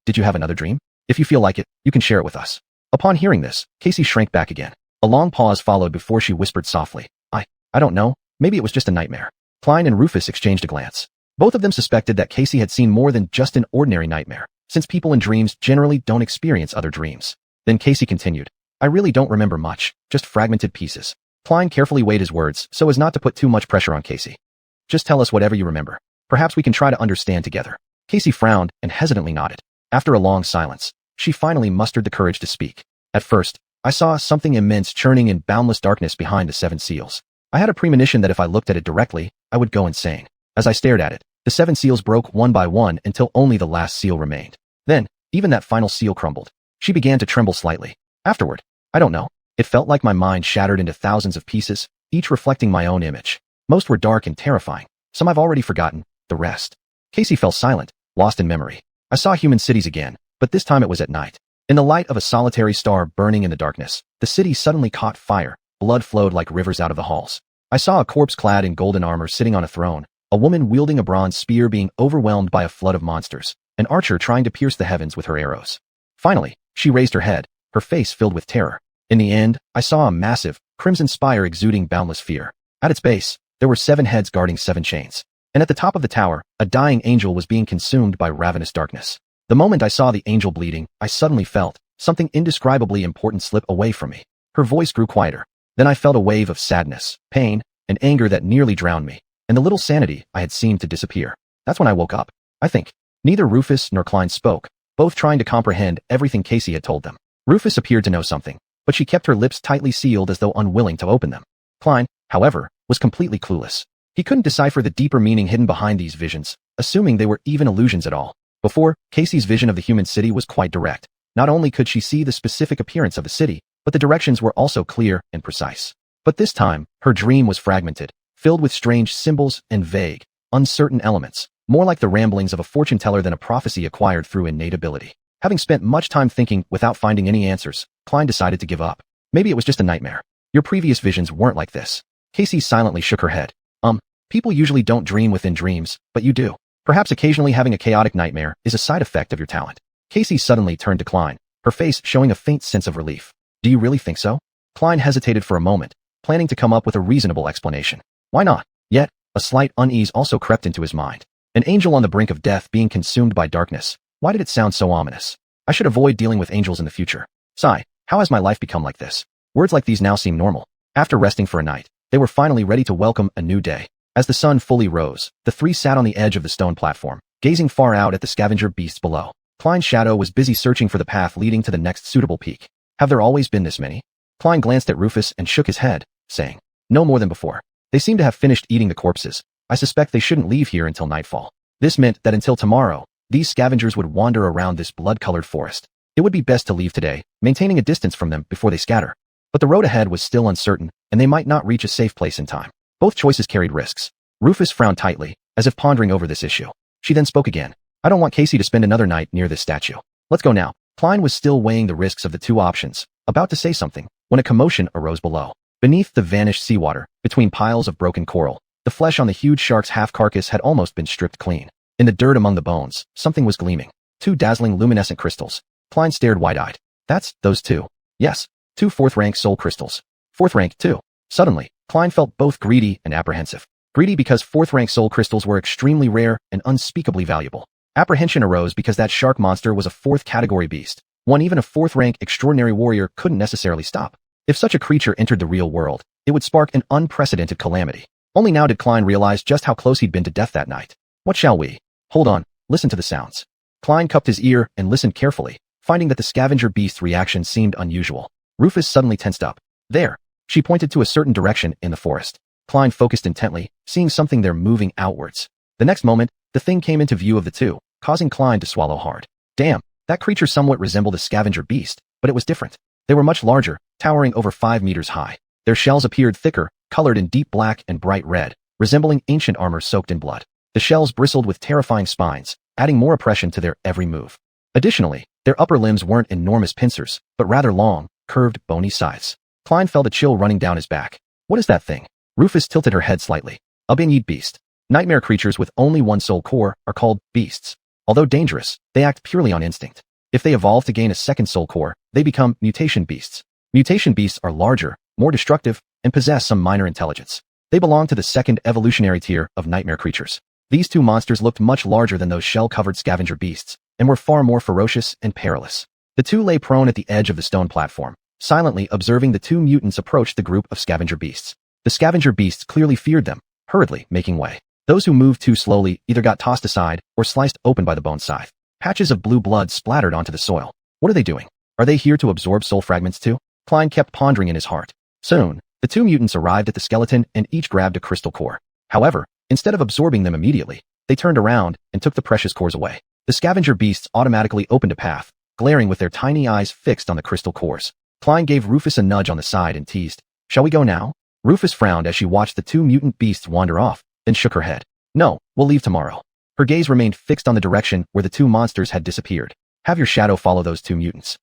Did you have another dream? If you feel like it, you can share it with us. Upon hearing this, Casey shrank back again. A long pause followed before she whispered softly. I don't know, maybe it was just a nightmare. Klein and Rufus exchanged a glance. Both of them suspected that Casey had seen more than just an ordinary nightmare, since people in dreams generally don't experience other dreams. Then Casey continued. I really don't remember much, just fragmented pieces. Klein carefully weighed his words so as not to put too much pressure on Casey. Just tell us whatever you remember. Perhaps we can try to understand together. Casey frowned and hesitantly nodded. After a long silence, she finally mustered the courage to speak. At first, I saw something immense churning in boundless darkness behind the 7 seals. I had a premonition that if I looked at it directly, I would go insane. As I stared at it, the 7 seals broke one by one until only the last seal remained. Then, even that final seal crumbled. She began to tremble slightly. Afterward, I don't know. It felt like my mind shattered into thousands of pieces, each reflecting my own image. Most were dark and terrifying. Some I've already forgotten, the rest. Casey fell silent, lost in memory. I saw human cities again, but this time it was at night. In the light of a solitary star burning in the darkness, the city suddenly caught fire. Blood flowed like rivers out of the halls. I saw a corpse clad in golden armor sitting on a throne, a woman wielding a bronze spear being overwhelmed by a flood of monsters, an archer trying to pierce the heavens with her arrows. Finally, she raised her head, her face filled with terror. In the end, I saw a massive, crimson spire exuding boundless fear. At its base, there were 7 heads guarding 7 chains. And at the top of the tower, a dying angel was being consumed by ravenous darkness. The moment I saw the angel bleeding, I suddenly felt something indescribably important slip away from me. Her voice grew quieter. Then I felt a wave of sadness, pain, and anger that nearly drowned me, and the little sanity I had seemed to disappear. That's when I woke up. I think. Neither Rufus nor Klein spoke, both trying to comprehend everything Casey had told them. Rufus appeared to know something, but she kept her lips tightly sealed as though unwilling to open them. Klein, however, was completely clueless. He couldn't decipher the deeper meaning hidden behind these visions, assuming they were even illusions at all. Before, Casey's vision of the human city was quite direct. Not only could she see the specific appearance of the city, but the directions were also clear and precise. But this time, her dream was fragmented, filled with strange symbols and vague, uncertain elements, more like the ramblings of a fortune teller than a prophecy acquired through innate ability. Having spent much time thinking without finding any answers, Klein decided to give up. Maybe it was just a nightmare. Your previous visions weren't like this. Casey silently shook her head. People usually don't dream within dreams, but you do. Perhaps occasionally having a chaotic nightmare is a side effect of your talent. Casey suddenly turned to Klein, her face showing a faint sense of relief. Do you really think so? Klein hesitated for a moment, planning to come up with a reasonable explanation. Why not? Yet, a slight unease also crept into his mind. An angel on the brink of death being consumed by darkness. Why did it sound so ominous? I should avoid dealing with angels in the future. Sigh, how has my life become like this? Words like these now seem normal. After resting for a night, they were finally ready to welcome a new day. As the sun fully rose, the 3 sat on the edge of the stone platform, gazing far out at the scavenger beasts below. Klein's shadow was busy searching for the path leading to the next suitable peak. Have there always been this many? Klein glanced at Rufus and shook his head, saying, no more than before. They seem to have finished eating the corpses. I suspect they shouldn't leave here until nightfall. This meant that until tomorrow, these scavengers would wander around this blood-colored forest. It would be best to leave today, maintaining a distance from them before they scatter. But the road ahead was still uncertain, and they might not reach a safe place in time. Both choices carried risks. Rufus frowned tightly, as if pondering over this issue. She then spoke again. I don't want Casey to spend another night near this statue. Let's go now. Klein was still weighing the risks of the two options, about to say something, when a commotion arose below. Beneath the vanished seawater, between piles of broken coral, the flesh on the huge shark's half-carcass had almost been stripped clean. In the dirt among the bones, something was gleaming. Two dazzling luminescent crystals. Klein stared wide-eyed. That's those two. Yes, two fourth-rank soul crystals. Fourth rank, too. Suddenly, Klein felt both greedy and apprehensive. Greedy because fourth-rank soul crystals were extremely rare and unspeakably valuable. Apprehension arose because that shark monster was a fourth-category beast, one even a fourth-rank extraordinary warrior couldn't necessarily stop. If such a creature entered the real world, it would spark an unprecedented calamity. Only now did Klein realize just how close he'd been to death that night. What shall we? Hold on, listen to the sounds. Klein cupped his ear and listened carefully, finding that the scavenger beast's reaction seemed unusual. Rufus suddenly tensed up. There. She pointed to a certain direction in the forest. Klein focused intently, seeing something there moving outwards. The next moment, the thing came into view of the two, causing Klein to swallow hard. Damn, that creature somewhat resembled a scavenger beast, but it was different. They were much larger, towering over 5 meters high. Their shells appeared thicker, colored in deep black and bright red, resembling ancient armor soaked in blood. The shells bristled with terrifying spines, adding more oppression to their every move. Additionally, their upper limbs weren't enormous pincers, but rather long, curved, bony scythes. Klein felt a chill running down his back. What is that thing? Rufus tilted her head slightly. A Binyid beast. Nightmare creatures with only one soul core are called beasts. Although dangerous, they act purely on instinct. If they evolve to gain a second soul core, they become mutation beasts. Mutation beasts are larger, more destructive, and possess some minor intelligence. They belong to the second evolutionary tier of nightmare creatures. These two monsters looked much larger than those shell-covered scavenger beasts, and were far more ferocious and perilous. The two lay prone at the edge of the stone platform, silently observing the two mutants approach the group of scavenger beasts. The scavenger beasts clearly feared them, hurriedly making way. Those who moved too slowly either got tossed aside or sliced open by the bone scythe. Patches of blue blood splattered onto the soil. What are they doing? Are they here to absorb soul fragments too? Klein kept pondering in his heart. Soon, the two mutants arrived at the skeleton and each grabbed a crystal core. However, instead of absorbing them immediately, they turned around and took the precious cores away. The scavenger beasts automatically opened a path, glaring with their tiny eyes fixed on the crystal cores. Klein gave Rufus a nudge on the side and teased, "Shall we go now?" Rufus frowned as she watched the two mutant beasts wander off, then shook her head. "No, we'll leave tomorrow." Her gaze remained fixed on the direction where the two monsters had disappeared. Have your shadow follow those two mutants.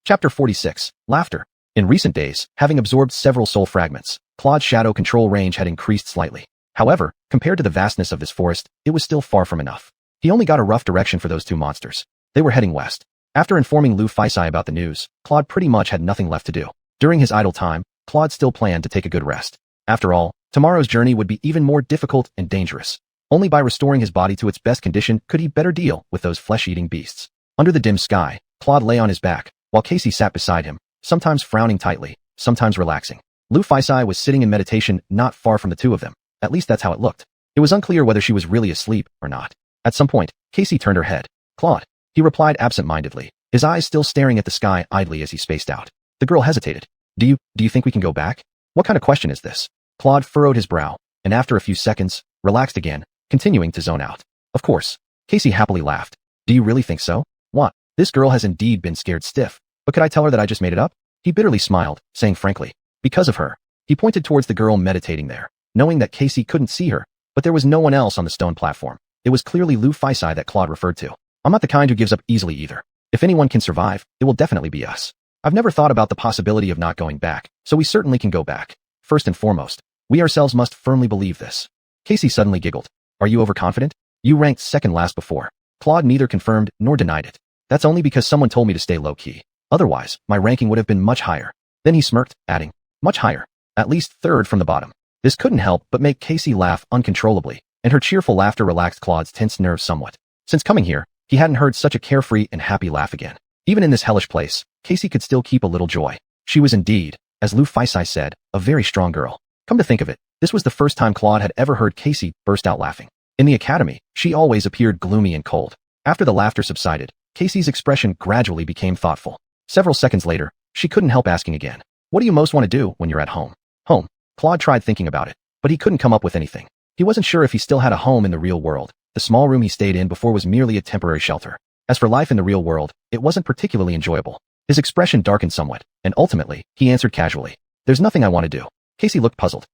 Chapter 46. Laughter. In recent days, having absorbed several soul fragments, Claude's shadow control range had increased slightly. However, compared to the vastness of this forest, it was still far from enough. He only got a rough direction for those two monsters. They were heading west. After informing Lu Faisai about the news, Claude pretty much had nothing left to do. During his idle time, Claude still planned to take a good rest. After all, tomorrow's journey would be even more difficult and dangerous. Only by restoring his body to its best condition could he better deal with those flesh-eating beasts. Under the dim sky, Claude lay on his back, while Casey sat beside him, sometimes frowning tightly, sometimes relaxing. Lu Faisai was sitting in meditation not far from the two of them. At least that's how it looked. It was unclear whether she was really asleep or not. At some point, Casey turned her head. "Claude," he replied absent-mindedly, his eyes still staring at the sky idly as he spaced out. The girl hesitated. Do you think we can go back? What kind of question is this?" Claude furrowed his brow, and after a few seconds, relaxed again, continuing to zone out. "Of course." Casey happily laughed. "Do you really think so? What? This girl has indeed been scared stiff. But could I tell her that I just made it up?" He bitterly smiled, saying frankly, "Because of her." He pointed towards the girl meditating there, knowing that Casey couldn't see her, but there was no one else on the stone platform. It was clearly Lu Faisai that Claude referred to. "I'm not the kind who gives up easily either. If anyone can survive, it will definitely be us. I've never thought about the possibility of not going back, so we certainly can go back. First and foremost, we ourselves must firmly believe this." Casey suddenly giggled. "Are you overconfident? You ranked second last before." Claude neither confirmed nor denied it. "That's only because someone told me to stay low-key. Otherwise, my ranking would have been much higher." Then he smirked, adding, "Much higher. At least third from the bottom." This couldn't help but make Casey laugh uncontrollably, and her cheerful laughter relaxed Claude's tense nerves somewhat. Since coming here, he hadn't heard such a carefree and happy laugh again. Even in this hellish place, Casey could still keep a little joy. She was indeed, as Lu Faisai said, a very strong girl. Come to think of it, this was the first time Claude had ever heard Casey burst out laughing. In the academy, she always appeared gloomy and cold. After the laughter subsided, Casey's expression gradually became thoughtful. Several seconds later, she couldn't help asking again, "What do you most want to do when you're at home?" Home. Claude tried thinking about it, but he couldn't come up with anything. He wasn't sure if he still had a home in the real world. The small room he stayed in before was merely a temporary shelter. As for life in the real world, it wasn't particularly enjoyable. His expression darkened somewhat, and ultimately, he answered casually, "There's nothing I want to do." Casey looked puzzled.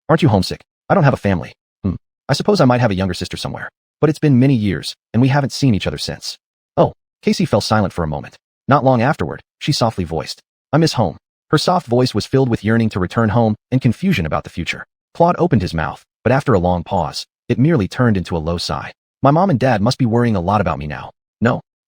Aren't you homesick?" "I don't have a family." I suppose I might have a younger sister somewhere." but it's been many years, and we haven't seen each other since. Oh, Casey fell silent for a moment. Not long afterward, she softly voiced, I miss home. Her soft voice was filled with yearning to return home and confusion about the future. Claude opened his mouth, but after a long pause, it merely turned into a low sigh. My mom and dad must be worrying a lot about me now.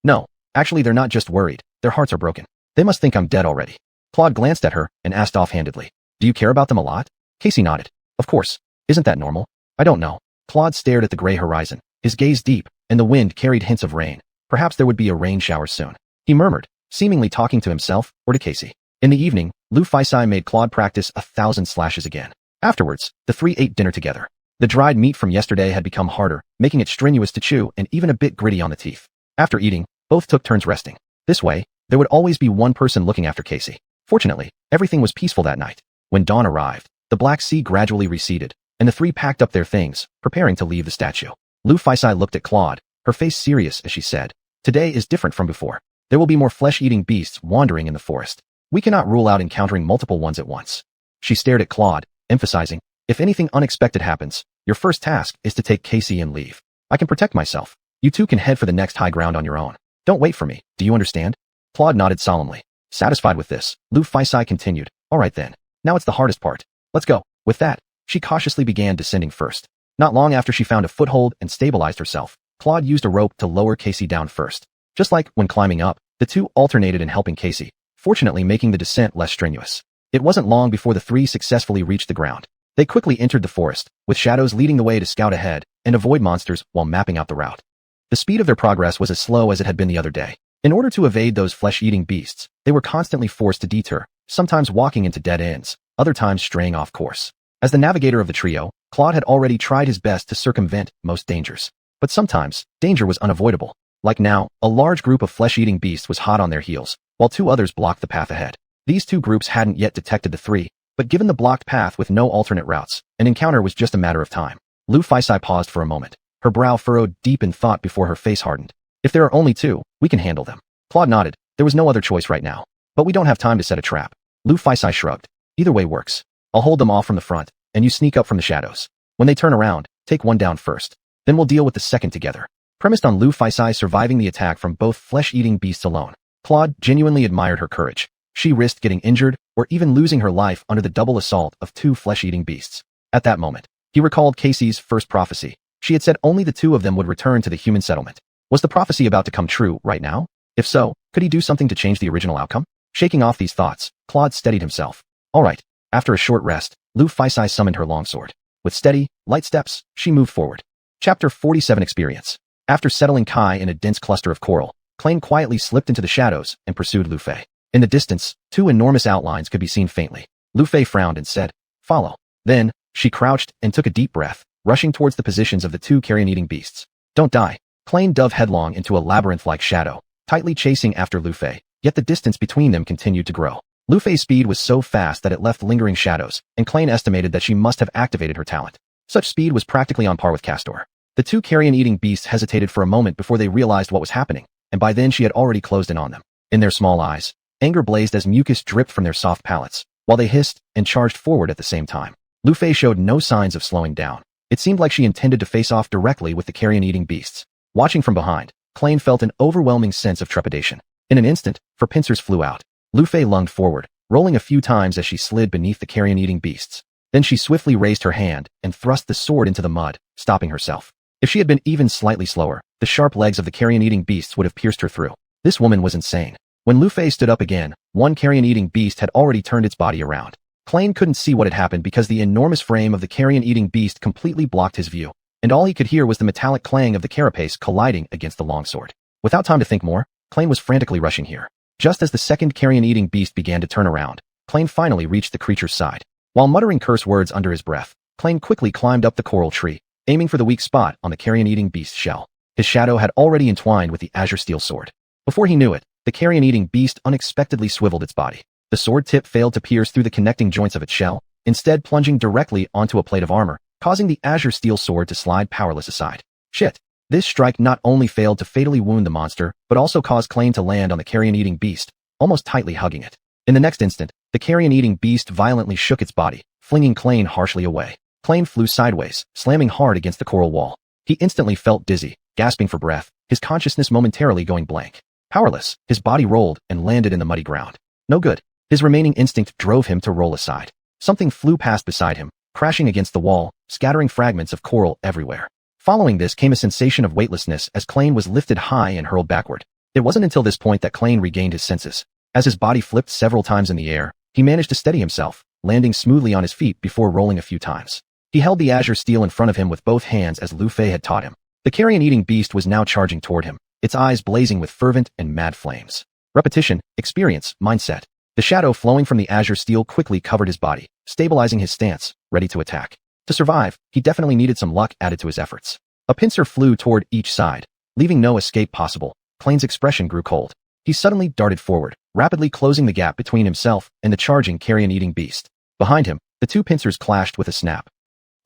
No, actually they're not just worried, their hearts are broken. They must think I'm dead already. Claude glanced at her and asked offhandedly, do you care about them a lot? Casey nodded. Of course. Isn't that normal? I don't know. Claude stared at the gray horizon, his gaze deep, and the wind carried hints of rain. Perhaps there would be a rain shower soon. He murmured, seemingly talking to himself or to Casey. In the evening, Lu Faisai made Claude practice 1,000 slashes again. Afterwards, the three ate dinner together. The dried meat from yesterday had become harder, making it strenuous to chew and even a bit gritty on the teeth. After eating, both took turns resting. This way, there would always be one person looking after Casey. Fortunately, everything was peaceful that night. When dawn arrived, the Black Sea gradually receded, and the three packed up their things, preparing to leave the statue. Lu Faisai looked at Claude, her face serious as she said, today is different from before. There will be more flesh-eating beasts wandering in the forest. We cannot rule out encountering multiple ones at once. She stared at Claude, emphasizing, if anything unexpected happens, your first task is to take Casey and leave. I can protect myself. You two can head for the next high ground on your own. Don't wait for me, do you understand? Claude nodded solemnly. Satisfied with this, Lu Faisai continued, all right then. Now it's the hardest part. Let's go. With that, she cautiously began descending first. Not long after she found a foothold and stabilized herself, Claude used a rope to lower Casey down first. Just like when climbing up, the two alternated in helping Casey, fortunately making the descent less strenuous. It wasn't long before the three successfully reached the ground. They quickly entered the forest, with shadows leading the way to scout ahead and avoid monsters while mapping out the route. The speed of their progress was as slow as it had been the other day. In order to evade those flesh-eating beasts, they were constantly forced to detour, sometimes walking into dead ends, other times straying off course. As the navigator of the trio, Claude had already tried his best to circumvent most dangers. But sometimes, danger was unavoidable. Like now, a large group of flesh-eating beasts was hot on their heels, while two others blocked the path ahead. These two groups hadn't yet detected the three, but given the blocked path with no alternate routes, an encounter was just a matter of time. Lu Faisai paused for a moment, her brow furrowed deep in thought before her face hardened. If there are only two, we can handle them. Claude nodded. There was no other choice right now. But we don't have time to set a trap. Lu Faisai shrugged. Either way works. I'll hold them off from the front, and you sneak up from the shadows. When they turn around, take one down first. Then we'll deal with the second together. Premised on Lu Faisai surviving the attack from both flesh-eating beasts alone, Claude genuinely admired her courage. She risked getting injured or even losing her life under the double assault of two flesh-eating beasts. At that moment, he recalled Casey's first prophecy. She had said only the two of them would return to the human settlement. Was the prophecy about to come true right now? If so, could he do something to change the original outcome? Shaking off these thoughts, Claude steadied himself. All right. After a short rest, Lu Faisai summoned her longsword. With steady, light steps, she moved forward. Chapter 47 Experience. After settling Kai in a dense cluster of coral, Klein quietly slipped into the shadows and pursued Lu Fei. In the distance, two enormous outlines could be seen faintly. Lu Fei frowned and said, follow. Then, she crouched and took a deep breath, rushing towards the positions of the two carrion-eating beasts. Don't die. Klein dove headlong into a labyrinth-like shadow, tightly chasing after Lu Fei, yet the distance between them continued to grow. Lu Fei's speed was so fast that it left lingering shadows, and Klein estimated that she must have activated her talent. Such speed was practically on par with Castor. The two carrion-eating beasts hesitated for a moment before they realized what was happening, and by then she had already closed in on them. In their small eyes, anger blazed as mucus dripped from their soft palates, while they hissed and charged forward at the same time. Lu Fei showed no signs of slowing down. It seemed like she intended to face off directly with the carrion-eating beasts. Watching from behind, Klein felt an overwhelming sense of trepidation. In an instant, her pincers flew out. Lu Fei lunged forward, rolling a few times as she slid beneath the carrion-eating beasts. Then she swiftly raised her hand and thrust the sword into the mud, stopping herself. If she had been even slightly slower, the sharp legs of the carrion-eating beasts would have pierced her through. This woman was insane. When Lu Fei stood up again, one carrion-eating beast had already turned its body around. Klein couldn't see what had happened because the enormous frame of the carrion-eating beast completely blocked his view, and all he could hear was the metallic clang of the carapace colliding against the longsword. Without time to think more, Klein was frantically rushing here. Just as the second carrion-eating beast began to turn around, Klein finally reached the creature's side. While muttering curse words under his breath, Klein quickly climbed up the coral tree, aiming for the weak spot on the carrion-eating beast's shell. His shadow had already entwined with the azure steel sword. Before he knew it, the carrion-eating beast unexpectedly swiveled its body. The sword tip failed to pierce through the connecting joints of its shell, instead plunging directly onto a plate of armor, causing the azure steel sword to slide powerless aside. Shit! This strike not only failed to fatally wound the monster, but also caused Klein to land on the carrion-eating beast, almost tightly hugging it. In the next instant, the carrion-eating beast violently shook its body, flinging Klein harshly away. Klein flew sideways, slamming hard against the coral wall. He instantly felt dizzy, gasping for breath, his consciousness momentarily going blank. Powerless, his body rolled and landed in the muddy ground. No good. His remaining instinct drove him to roll aside. Something flew past beside him, crashing against the wall, scattering fragments of coral everywhere. Following this came a sensation of weightlessness as Klain was lifted high and hurled backward. It wasn't until this point that Klain regained his senses. As his body flipped several times in the air, he managed to steady himself, landing smoothly on his feet before rolling a few times. He held the azure steel in front of him with both hands as Lu Fei had taught him. The carrion-eating beast was now charging toward him, its eyes blazing with fervent and mad flames. Repetition, experience, mindset. The shadow flowing from the azure steel quickly covered his body, stabilizing his stance, ready to attack. To survive, he definitely needed some luck added to his efforts. A pincer flew toward each side, leaving no escape possible. Klain's expression grew cold. He suddenly darted forward, rapidly closing the gap between himself and the charging carrion-eating beast. Behind him, the two pincers clashed with a snap.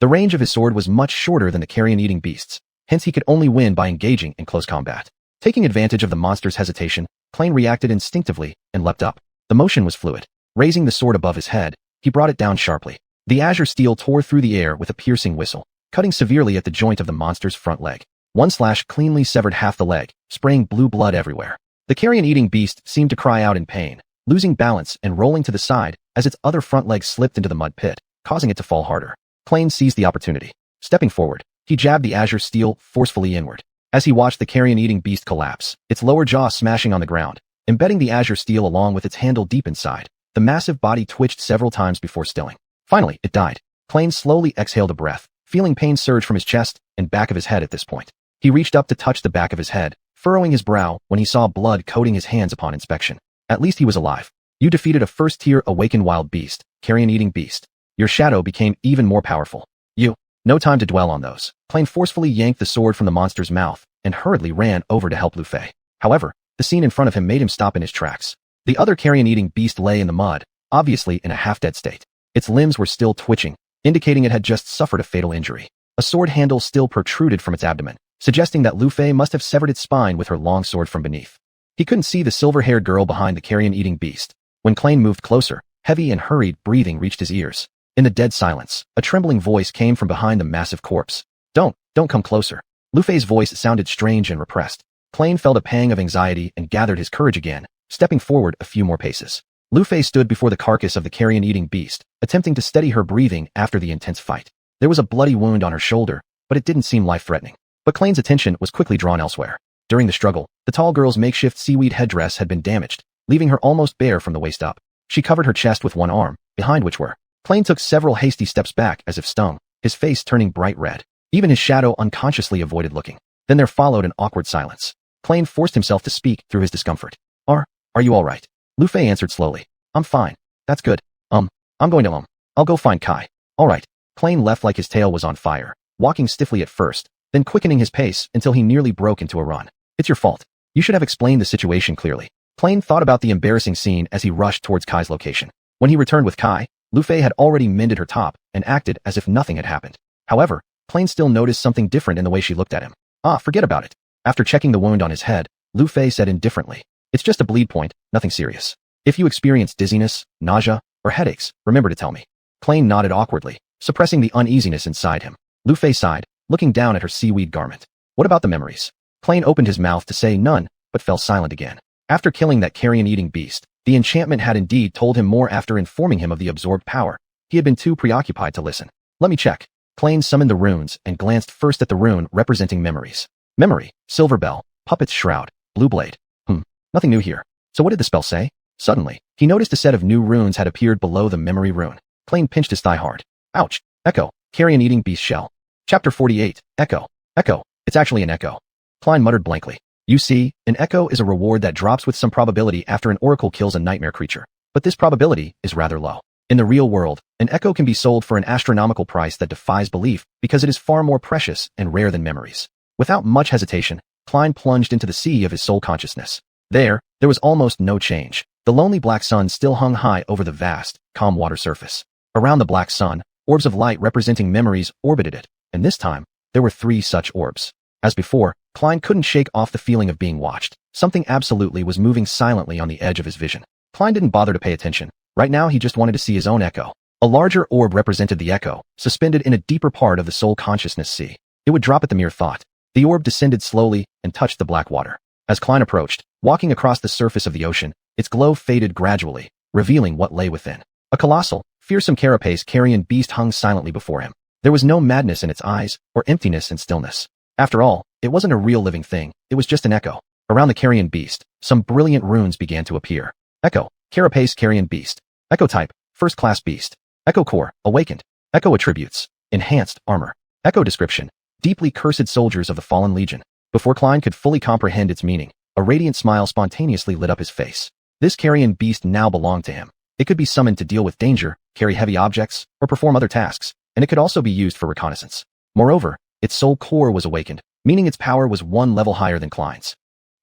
The range of his sword was much shorter than the carrion-eating beast's, hence he could only win by engaging in close combat. Taking advantage of the monster's hesitation, Klain reacted instinctively and leapt up. The motion was fluid. Raising the sword above his head, he brought it down sharply. The azure steel tore through the air with a piercing whistle, cutting severely at the joint of the monster's front leg. One slash cleanly severed half the leg, spraying blue blood everywhere. The carrion-eating beast seemed to cry out in pain, losing balance and rolling to the side as its other front leg slipped into the mud pit, causing it to fall harder. Klain seized the opportunity. Stepping forward, he jabbed the azure steel forcefully inward. As he watched the carrion-eating beast collapse, its lower jaw smashing on the ground, embedding the azure steel along with its handle deep inside, the massive body twitched several times before stilling. Finally, it died. Klain slowly exhaled a breath, feeling pain surge from his chest and back of his head at this point. He reached up to touch the back of his head, furrowing his brow when he saw blood coating his hands upon inspection. At least he was alive. You defeated a first-tier awakened wild beast, carrion-eating beast. Your shadow became even more powerful. No time to dwell on those. Klain forcefully yanked the sword from the monster's mouth and hurriedly ran over to help Lu Fei. However, the scene in front of him made him stop in his tracks. The other carrion-eating beast lay in the mud, obviously in a half-dead state. Its limbs were still twitching, indicating it had just suffered a fatal injury. A sword handle still protruded from its abdomen, suggesting that Lu Fei must have severed its spine with her long sword from beneath. He couldn't see the silver-haired girl behind the carrion-eating beast. When Klain moved closer, heavy and hurried breathing reached his ears. In the dead silence, a trembling voice came from behind the massive corpse. Don't come closer. Lu Fei's voice sounded strange and repressed. Klain felt a pang of anxiety and gathered his courage again, stepping forward a few more paces. Lu Fei stood before the carcass of the carrion-eating beast, attempting to steady her breathing after the intense fight. There was a bloody wound on her shoulder, but it didn't seem life-threatening. But Klain's attention was quickly drawn elsewhere. During the struggle, the tall girl's makeshift seaweed headdress had been damaged, leaving her almost bare from the waist up. She covered her chest with one arm, behind which were. Klain took several hasty steps back as if stung, his face turning bright red. Even his shadow unconsciously avoided looking. Then there followed an awkward silence. Klain forced himself to speak through his discomfort. Are you all right? Lu Fei answered slowly. I'm fine. That's good. I'm going to I'll go find Kai. All right. Klain left like his tail was on fire, walking stiffly at first, then quickening his pace until he nearly broke into a run. It's your fault. You should have explained the situation clearly. Klain thought about the embarrassing scene as he rushed towards Kai's location. When he returned with Kai, Lu Fei had already mended her top and acted as if nothing had happened. However, Klain still noticed something different in the way she looked at him. Forget about it. After checking the wound on his head, Lu Fei said indifferently, it's just a bleed point, nothing serious. If you experience dizziness, nausea, or headaches, remember to tell me. Klain nodded awkwardly, suppressing the uneasiness inside him. Lu Fei sighed, looking down at her seaweed garment. What about the memories? Klain opened his mouth to say none, but fell silent again. After killing that carrion-eating beast, the enchantment had indeed told him more after informing him of the absorbed power. He had been too preoccupied to listen. Let me check. Klain summoned the runes and glanced first at the rune representing memories. Memory, silver bell, puppet's shroud, blue blade. Nothing new here. So what did the spell say? Suddenly, he noticed a set of new runes had appeared below the memory rune. Klain pinched his thigh hard. Ouch. Echo. Carrion-eating beast shell. Chapter 48. Echo. Echo. It's actually an echo. Klain muttered blankly. You see, an echo is a reward that drops with some probability after an oracle kills a nightmare creature. But this probability is rather low. In the real world, an echo can be sold for an astronomical price that defies belief because it is far more precious and rare than memories. Without much hesitation, Klain plunged into the sea of his soul consciousness. There was almost no change. The lonely black sun still hung high over the vast, calm water surface. Around the black sun, orbs of light representing memories orbited it, and this time, there were 3 such orbs. As before, Klain couldn't shake off the feeling of being watched. Something absolutely was moving silently on the edge of his vision. Klain didn't bother to pay attention. Right now he just wanted to see his own echo. A larger orb represented the echo, suspended in a deeper part of the soul consciousness sea. It would drop at the mere thought. The orb descended slowly and touched the black water. As Klein approached, walking across the surface of the ocean, its glow faded gradually, revealing what lay within. A colossal, fearsome carapace carrion beast hung silently before him. There was no madness in its eyes, or emptiness and stillness. After all, it wasn't a real living thing, it was just an echo. Around the carrion beast, some brilliant runes began to appear. Echo, carapace carrion beast. Echo type, first class beast. Echo core, awakened. Echo attributes, enhanced armor. Echo description, deeply cursed soldiers of the fallen legion. Before Klein could fully comprehend its meaning, a radiant smile spontaneously lit up his face. This carrion beast now belonged to him. It could be summoned to deal with danger, carry heavy objects, or perform other tasks, and it could also be used for reconnaissance. Moreover, its soul core was awakened, meaning its power was one level higher than Klein's.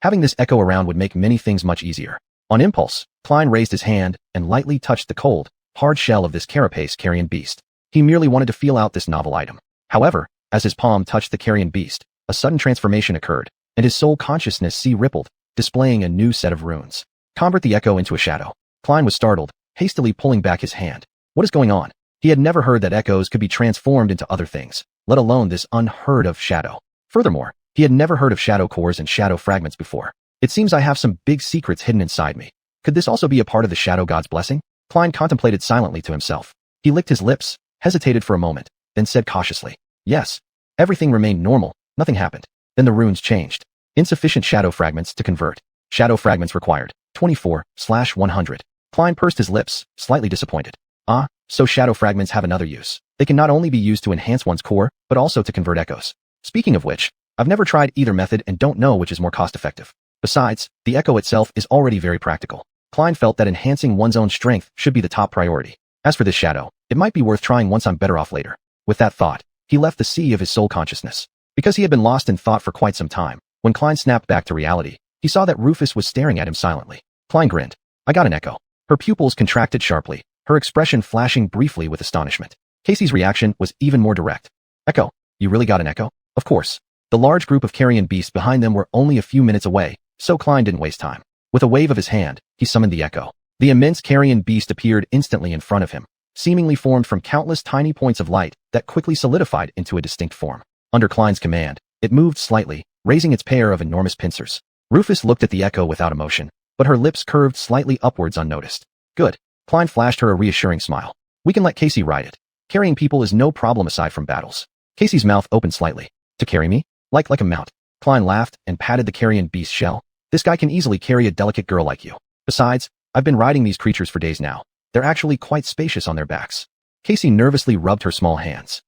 Having this echo around would make many things much easier. On impulse, Klein raised his hand and lightly touched the cold, hard shell of this carapace carrion beast. He merely wanted to feel out this novel item. However, as his palm touched the carrion beast, a sudden transformation occurred, and his soul consciousness rippled, displaying a new set of runes. Convert the echo into a shadow. Klein was startled, hastily pulling back his hand. What is going on? He had never heard that echoes could be transformed into other things, let alone this unheard of shadow. Furthermore, he had never heard of shadow cores and shadow fragments before. It seems I have some big secrets hidden inside me. Could this also be a part of the shadow god's blessing? Klein contemplated silently to himself. He licked his lips, hesitated for a moment, then said cautiously, yes. Everything remained normal, nothing happened. Then the runes changed. Insufficient shadow fragments to convert. Shadow fragments required, 24/100. Klein pursed his lips, slightly disappointed. Ah, so shadow fragments have another use. They can not only be used to enhance one's core, but also to convert echoes. Speaking of which, I've never tried either method and don't know which is more cost-effective. Besides, the echo itself is already very practical. Klein felt that enhancing one's own strength should be the top priority. As for this shadow, it might be worth trying once I'm better off later. With that thought, he left the sea of his soul consciousness. Because he had been lost in thought for quite some time, when Klein snapped back to reality, he saw that Rufus was staring at him silently. Klein grinned. I got an echo. Her pupils contracted sharply, her expression flashing briefly with astonishment. Casey's reaction was even more direct. Echo? You really got an echo? Of course. The large group of carrion beasts behind them were only a few minutes away, so Klein didn't waste time. With a wave of his hand, he summoned the echo. The immense carrion beast appeared instantly in front of him, seemingly formed from countless tiny points of light that quickly solidified into a distinct form. Under Klein's command, it moved slightly, raising its pair of enormous pincers. Rufus looked at the echo without emotion, but her lips curved slightly upwards unnoticed. Good. Klein flashed her a reassuring smile. We can let Casey ride it. Carrying people is no problem aside from battles. Casey's mouth opened slightly. To carry me? Like a mount. Klein laughed and patted the carrion beast's shell. This guy can easily carry a delicate girl like you. Besides, I've been riding these creatures for days now. They're actually quite spacious on their backs. Casey nervously rubbed her small hands.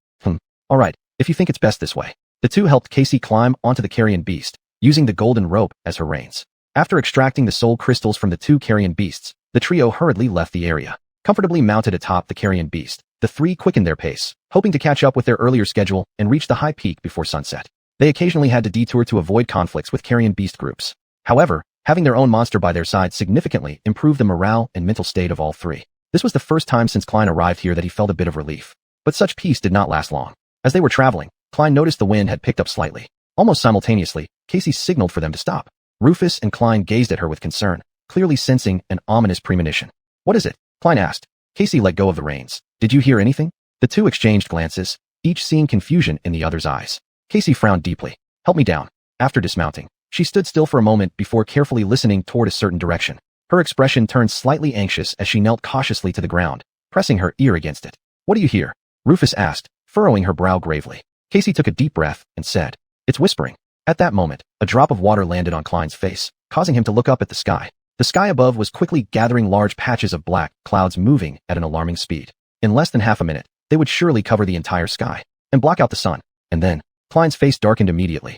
All right, if you think it's best this way. The two helped Casey climb onto the carrion beast, using the golden rope as her reins. After extracting the soul crystals from the two carrion beasts, the trio hurriedly left the area. Comfortably mounted atop the carrion beast, the three quickened their pace, hoping to catch up with their earlier schedule and reach the high peak before sunset. They occasionally had to detour to avoid conflicts with carrion beast groups. However, having their own monster by their side significantly improved the morale and mental state of all three. This was the first time since Klein arrived here that he felt a bit of relief. But such peace did not last long. As they were traveling, Klein noticed the wind had picked up slightly. Almost simultaneously, Casey signaled for them to stop. Rufus and Klein gazed at her with concern, clearly sensing an ominous premonition. What is it? Klein asked. Casey let go of the reins. Did you hear anything? The two exchanged glances, each seeing confusion in the other's eyes. Casey frowned deeply. Help me down. After dismounting, she stood still for a moment before carefully listening toward a certain direction. Her expression turned slightly anxious as she knelt cautiously to the ground, pressing her ear against it. What do you hear? Rufus asked, furrowing her brow gravely. Casey took a deep breath and said, It's whispering. At that moment, a drop of water landed on Klein's face, causing him to look up at the sky. The sky above was quickly gathering large patches of black clouds moving at an alarming speed. In less than half a minute, they would surely cover the entire sky and block out the sun. And then, Klein's face darkened immediately.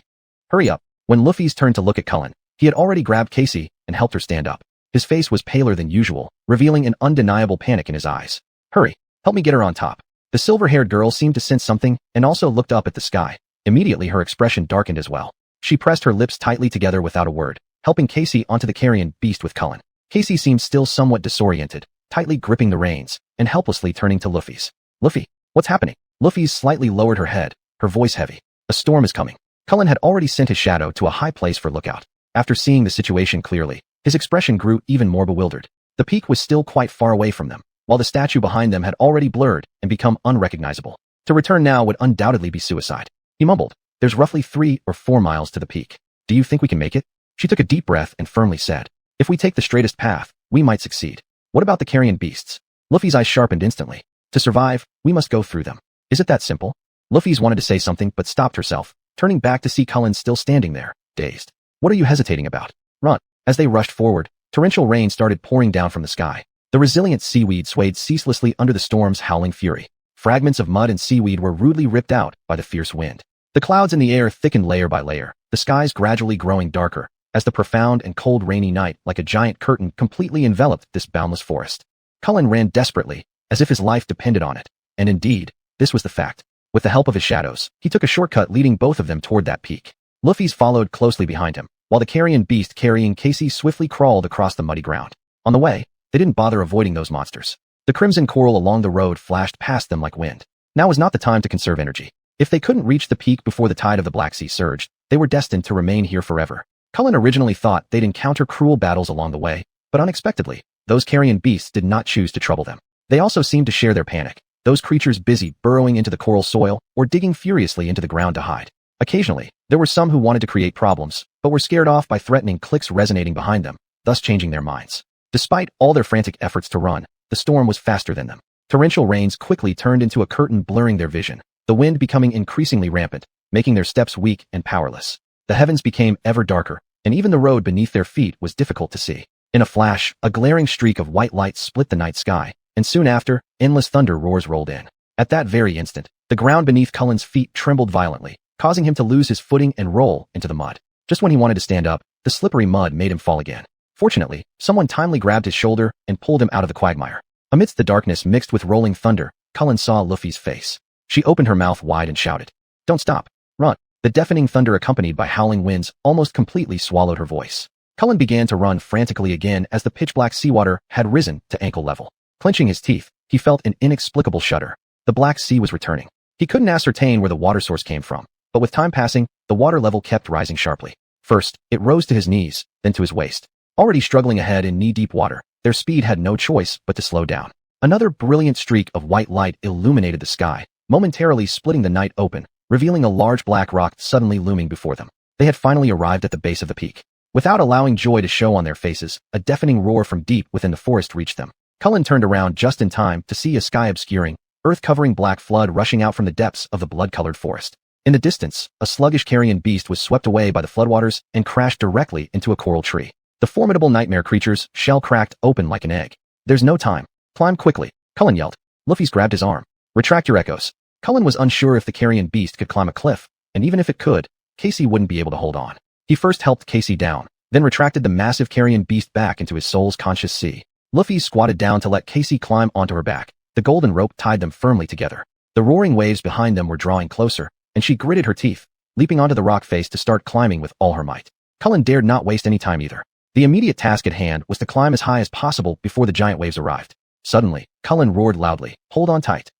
Hurry up. When Luffy's turned to look at Cullen, he had already grabbed Casey and helped her stand up. His face was paler than usual, revealing an undeniable panic in his eyes. Hurry, help me get her on top. The silver-haired girl seemed to sense something and also looked up at the sky. Immediately her expression darkened as well. She pressed her lips tightly together without a word, helping Casey onto the carrion beast with Cullen. Casey seemed still somewhat disoriented, tightly gripping the reins, and helplessly turning to Luffy's. Luffy, what's happening? Luffy's slightly lowered her head, her voice heavy. A storm is coming. Cullen had already sent his shadow to a high place for lookout. After seeing the situation clearly, his expression grew even more bewildered. The peak was still quite far away from them, while the statue behind them had already blurred and become unrecognizable. To return now would undoubtedly be suicide. He mumbled, There's roughly 3 or 4 miles to the peak. Do you think we can make it? She took a deep breath and firmly said, if we take the straightest path, we might succeed. What about the carrion beasts? Luffy's eyes sharpened instantly. To survive, we must go through them. Is it that simple? Luffy's wanted to say something but stopped herself, turning back to see Cullen still standing there, dazed. What are you hesitating about? Run. As they rushed forward, torrential rain started pouring down from the sky. The resilient seaweed swayed ceaselessly under the storm's howling fury. Fragments of mud and seaweed were rudely ripped out by the fierce wind. The clouds in the air thickened layer by layer, the skies gradually growing darker, as the profound and cold rainy night like a giant curtain completely enveloped this boundless forest. Cullen ran desperately, as if his life depended on it. And indeed, this was the fact. With the help of his shadows, he took a shortcut leading both of them toward that peak. Luffy's followed closely behind him, while the carrion beast carrying Casey swiftly crawled across the muddy ground. On the way, they didn't bother avoiding those monsters. The crimson coral along the road flashed past them like wind. Now was not the time to conserve energy. If they couldn't reach the peak before the tide of the Black Sea surged, they were destined to remain here forever. Cullen originally thought they'd encounter cruel battles along the way, but unexpectedly, those carrion beasts did not choose to trouble them. They also seemed to share their panic, those creatures busy burrowing into the coral soil or digging furiously into the ground to hide. Occasionally, there were some who wanted to create problems, but were scared off by threatening clicks resonating behind them, thus changing their minds. Despite all their frantic efforts to run, the storm was faster than them. Torrential rains quickly turned into a curtain blurring their vision, the wind becoming increasingly rampant, making their steps weak and powerless. The heavens became ever darker, and even the road beneath their feet was difficult to see. In a flash, a glaring streak of white light split the night sky, and soon after, endless thunder roars rolled in. At that very instant, the ground beneath Cullen's feet trembled violently, causing him to lose his footing and roll into the mud. Just when he wanted to stand up, the slippery mud made him fall again. Fortunately, someone timely grabbed his shoulder and pulled him out of the quagmire. Amidst the darkness mixed with rolling thunder, Cullen saw Luffy's face. She opened her mouth wide and shouted, "Don't stop! Run!" The deafening thunder accompanied by howling winds almost completely swallowed her voice. Cullen began to run frantically again as the pitch-black seawater had risen to ankle level. Clenching his teeth, he felt an inexplicable shudder. The Black Sea was returning. He couldn't ascertain where the water source came from, but with time passing, the water level kept rising sharply. First, it rose to his knees, then to his waist. Already struggling ahead in knee-deep water, their speed had no choice but to slow down. Another brilliant streak of white light illuminated the sky, momentarily splitting the night open, revealing a large black rock suddenly looming before them. They had finally arrived at the base of the peak. Without allowing joy to show on their faces, a deafening roar from deep within the forest reached them. Cullen turned around just in time to see a sky-obscuring, earth-covering black flood rushing out from the depths of the blood-colored forest. In the distance, a sluggish carrion beast was swept away by the floodwaters and crashed directly into a coral tree. The formidable nightmare creature's shell cracked open like an egg. "There's no time. Climb quickly," Cullen yelled. Luffy's grabbed his arm. "Retract your echoes." Cullen was unsure if the carrion beast could climb a cliff, and even if it could, Casey wouldn't be able to hold on. He first helped Casey down, then retracted the massive carrion beast back into his soul's conscious sea. Luffy squatted down to let Casey climb onto her back. The golden rope tied them firmly together. The roaring waves behind them were drawing closer, and she gritted her teeth, leaping onto the rock face to start climbing with all her might. Cullen dared not waste any time either. The immediate task at hand was to climb as high as possible before the giant waves arrived. Suddenly, Cullen roared loudly, "Hold on tight."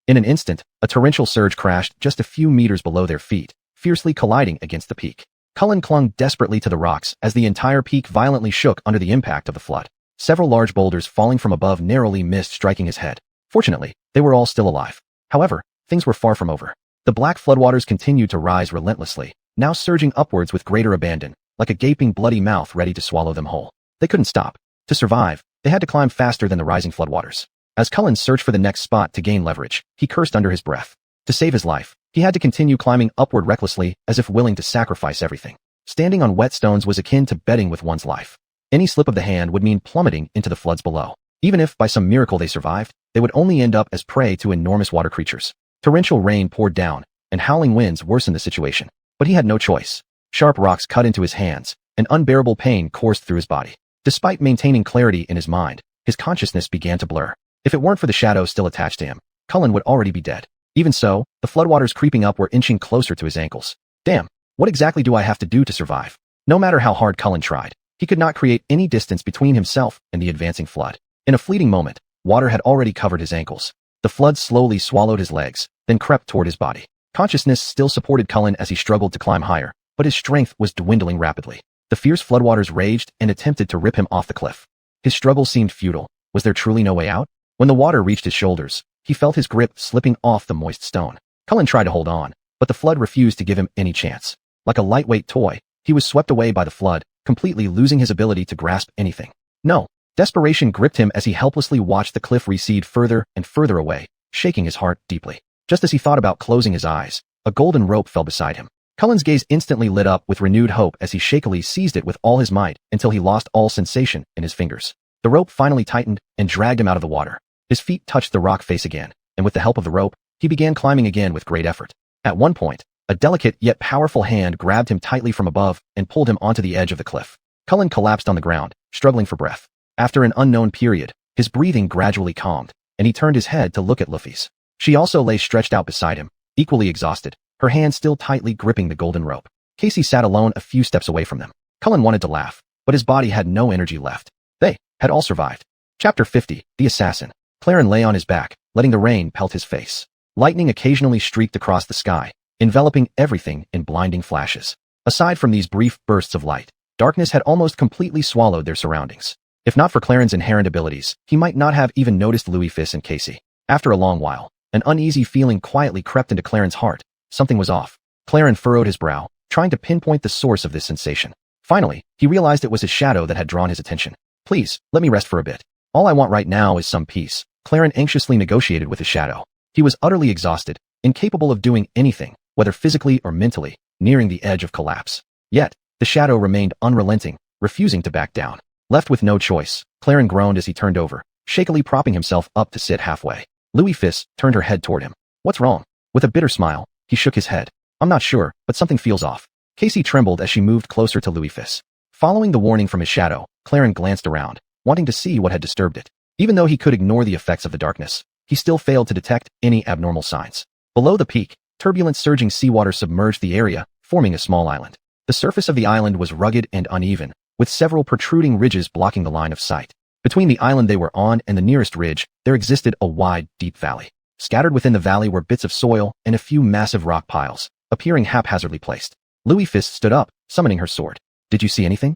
In an instant, a torrential surge crashed just a few meters below their feet, fiercely colliding against the peak. Cullen clung desperately to the rocks as the entire peak violently shook under the impact of the flood. Several large boulders falling from above narrowly missed striking his head. Fortunately, they were all still alive. However, things were far from over. The black floodwaters continued to rise relentlessly, now surging upwards with greater abandon, like a gaping bloody mouth ready to swallow them whole. They couldn't stop. To survive, they had to climb faster than the rising floodwaters. As Cullen searched for the next spot to gain leverage, he cursed under his breath. To save his life, he had to continue climbing upward recklessly, as if willing to sacrifice everything. Standing on wet stones was akin to betting with one's life. Any slip of the hand would mean plummeting into the floods below. Even if, by some miracle, they survived, they would only end up as prey to enormous water creatures. Torrential rain poured down, and howling winds worsened the situation. But he had no choice. Sharp rocks cut into his hands, and unbearable pain coursed through his body. Despite maintaining clarity in his mind, his consciousness began to blur. If it weren't for the shadows still attached to him, Cullen would already be dead. Even so, the floodwaters creeping up were inching closer to his ankles. Damn, what exactly do I have to do to survive? No matter how hard Cullen tried, he could not create any distance between himself and the advancing flood. In a fleeting moment, water had already covered his ankles. The flood slowly swallowed his legs, then crept toward his body. Consciousness still supported Cullen as he struggled to climb higher, but his strength was dwindling rapidly. The fierce floodwaters raged and attempted to rip him off the cliff. His struggle seemed futile. Was there truly no way out? When the water reached his shoulders, he felt his grip slipping off the moist stone. Cullen tried to hold on, but the flood refused to give him any chance. Like a lightweight toy, he was swept away by the flood, completely losing his ability to grasp anything. No. Desperation gripped him as he helplessly watched the cliff recede further and further away, shaking his heart deeply. Just as he thought about closing his eyes, a golden rope fell beside him. Cullen's gaze instantly lit up with renewed hope as he shakily seized it with all his might until he lost all sensation in his fingers. The rope finally tightened and dragged him out of the water. His feet touched the rock face again, and with the help of the rope, he began climbing again with great effort. At one point, a delicate yet powerful hand grabbed him tightly from above and pulled him onto the edge of the cliff. Cullen collapsed on the ground, struggling for breath. After an unknown period, his breathing gradually calmed, and he turned his head to look at Luffy's. She also lay stretched out beside him, equally exhausted, her hand still tightly gripping the golden rope. Casey sat alone a few steps away from them. Cullen wanted to laugh, but his body had no energy left. They had all survived. Chapter 50, The Assassin. Claren lay on his back, letting the rain pelt his face. Lightning occasionally streaked across the sky, enveloping everything in blinding flashes. Aside from these brief bursts of light, darkness had almost completely swallowed their surroundings. If not for Claren's inherent abilities, he might not have even noticed Louis Fils and Casey. After a long while, an uneasy feeling quietly crept into Claren's heart. Something was off. Claren furrowed his brow, trying to pinpoint the source of this sensation. Finally, he realized it was his shadow that had drawn his attention. Please, let me rest for a bit. All I want right now is some peace. Claren anxiously negotiated with his shadow. He was utterly exhausted, incapable of doing anything, whether physically or mentally, nearing the edge of collapse. Yet, the shadow remained unrelenting, refusing to back down. Left with no choice, Claren groaned as he turned over, shakily propping himself up to sit halfway. Louis Fils turned her head toward him. What's wrong? With a bitter smile, he shook his head. I'm not sure, but something feels off. Casey trembled as she moved closer to Louis Fils. Following the warning from his shadow, Claren glanced around, wanting to see what had disturbed it. Even though he could ignore the effects of the darkness, he still failed to detect any abnormal signs. Below the peak, turbulent surging seawater submerged the area, forming a small island. The surface of the island was rugged and uneven, with several protruding ridges blocking the line of sight. Between the island they were on and the nearest ridge, there existed a wide, deep valley. Scattered within the valley were bits of soil and a few massive rock piles, appearing haphazardly placed. Louis Fils stood up, summoning her sword. Did you see anything?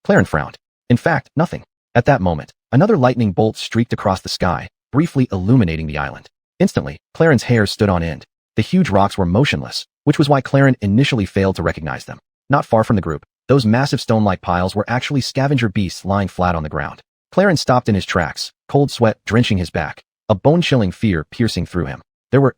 Claren frowned. In fact, nothing. At that moment, another lightning bolt streaked across the sky, briefly illuminating the island. Instantly, Claren's hair stood on end. The huge rocks were motionless, which was why Claren initially failed to recognize them. Not far from the group, those massive stone-like piles were actually scavenger beasts lying flat on the ground. Claren stopped in his tracks, cold sweat drenching his back, a bone-chilling fear piercing through him. There were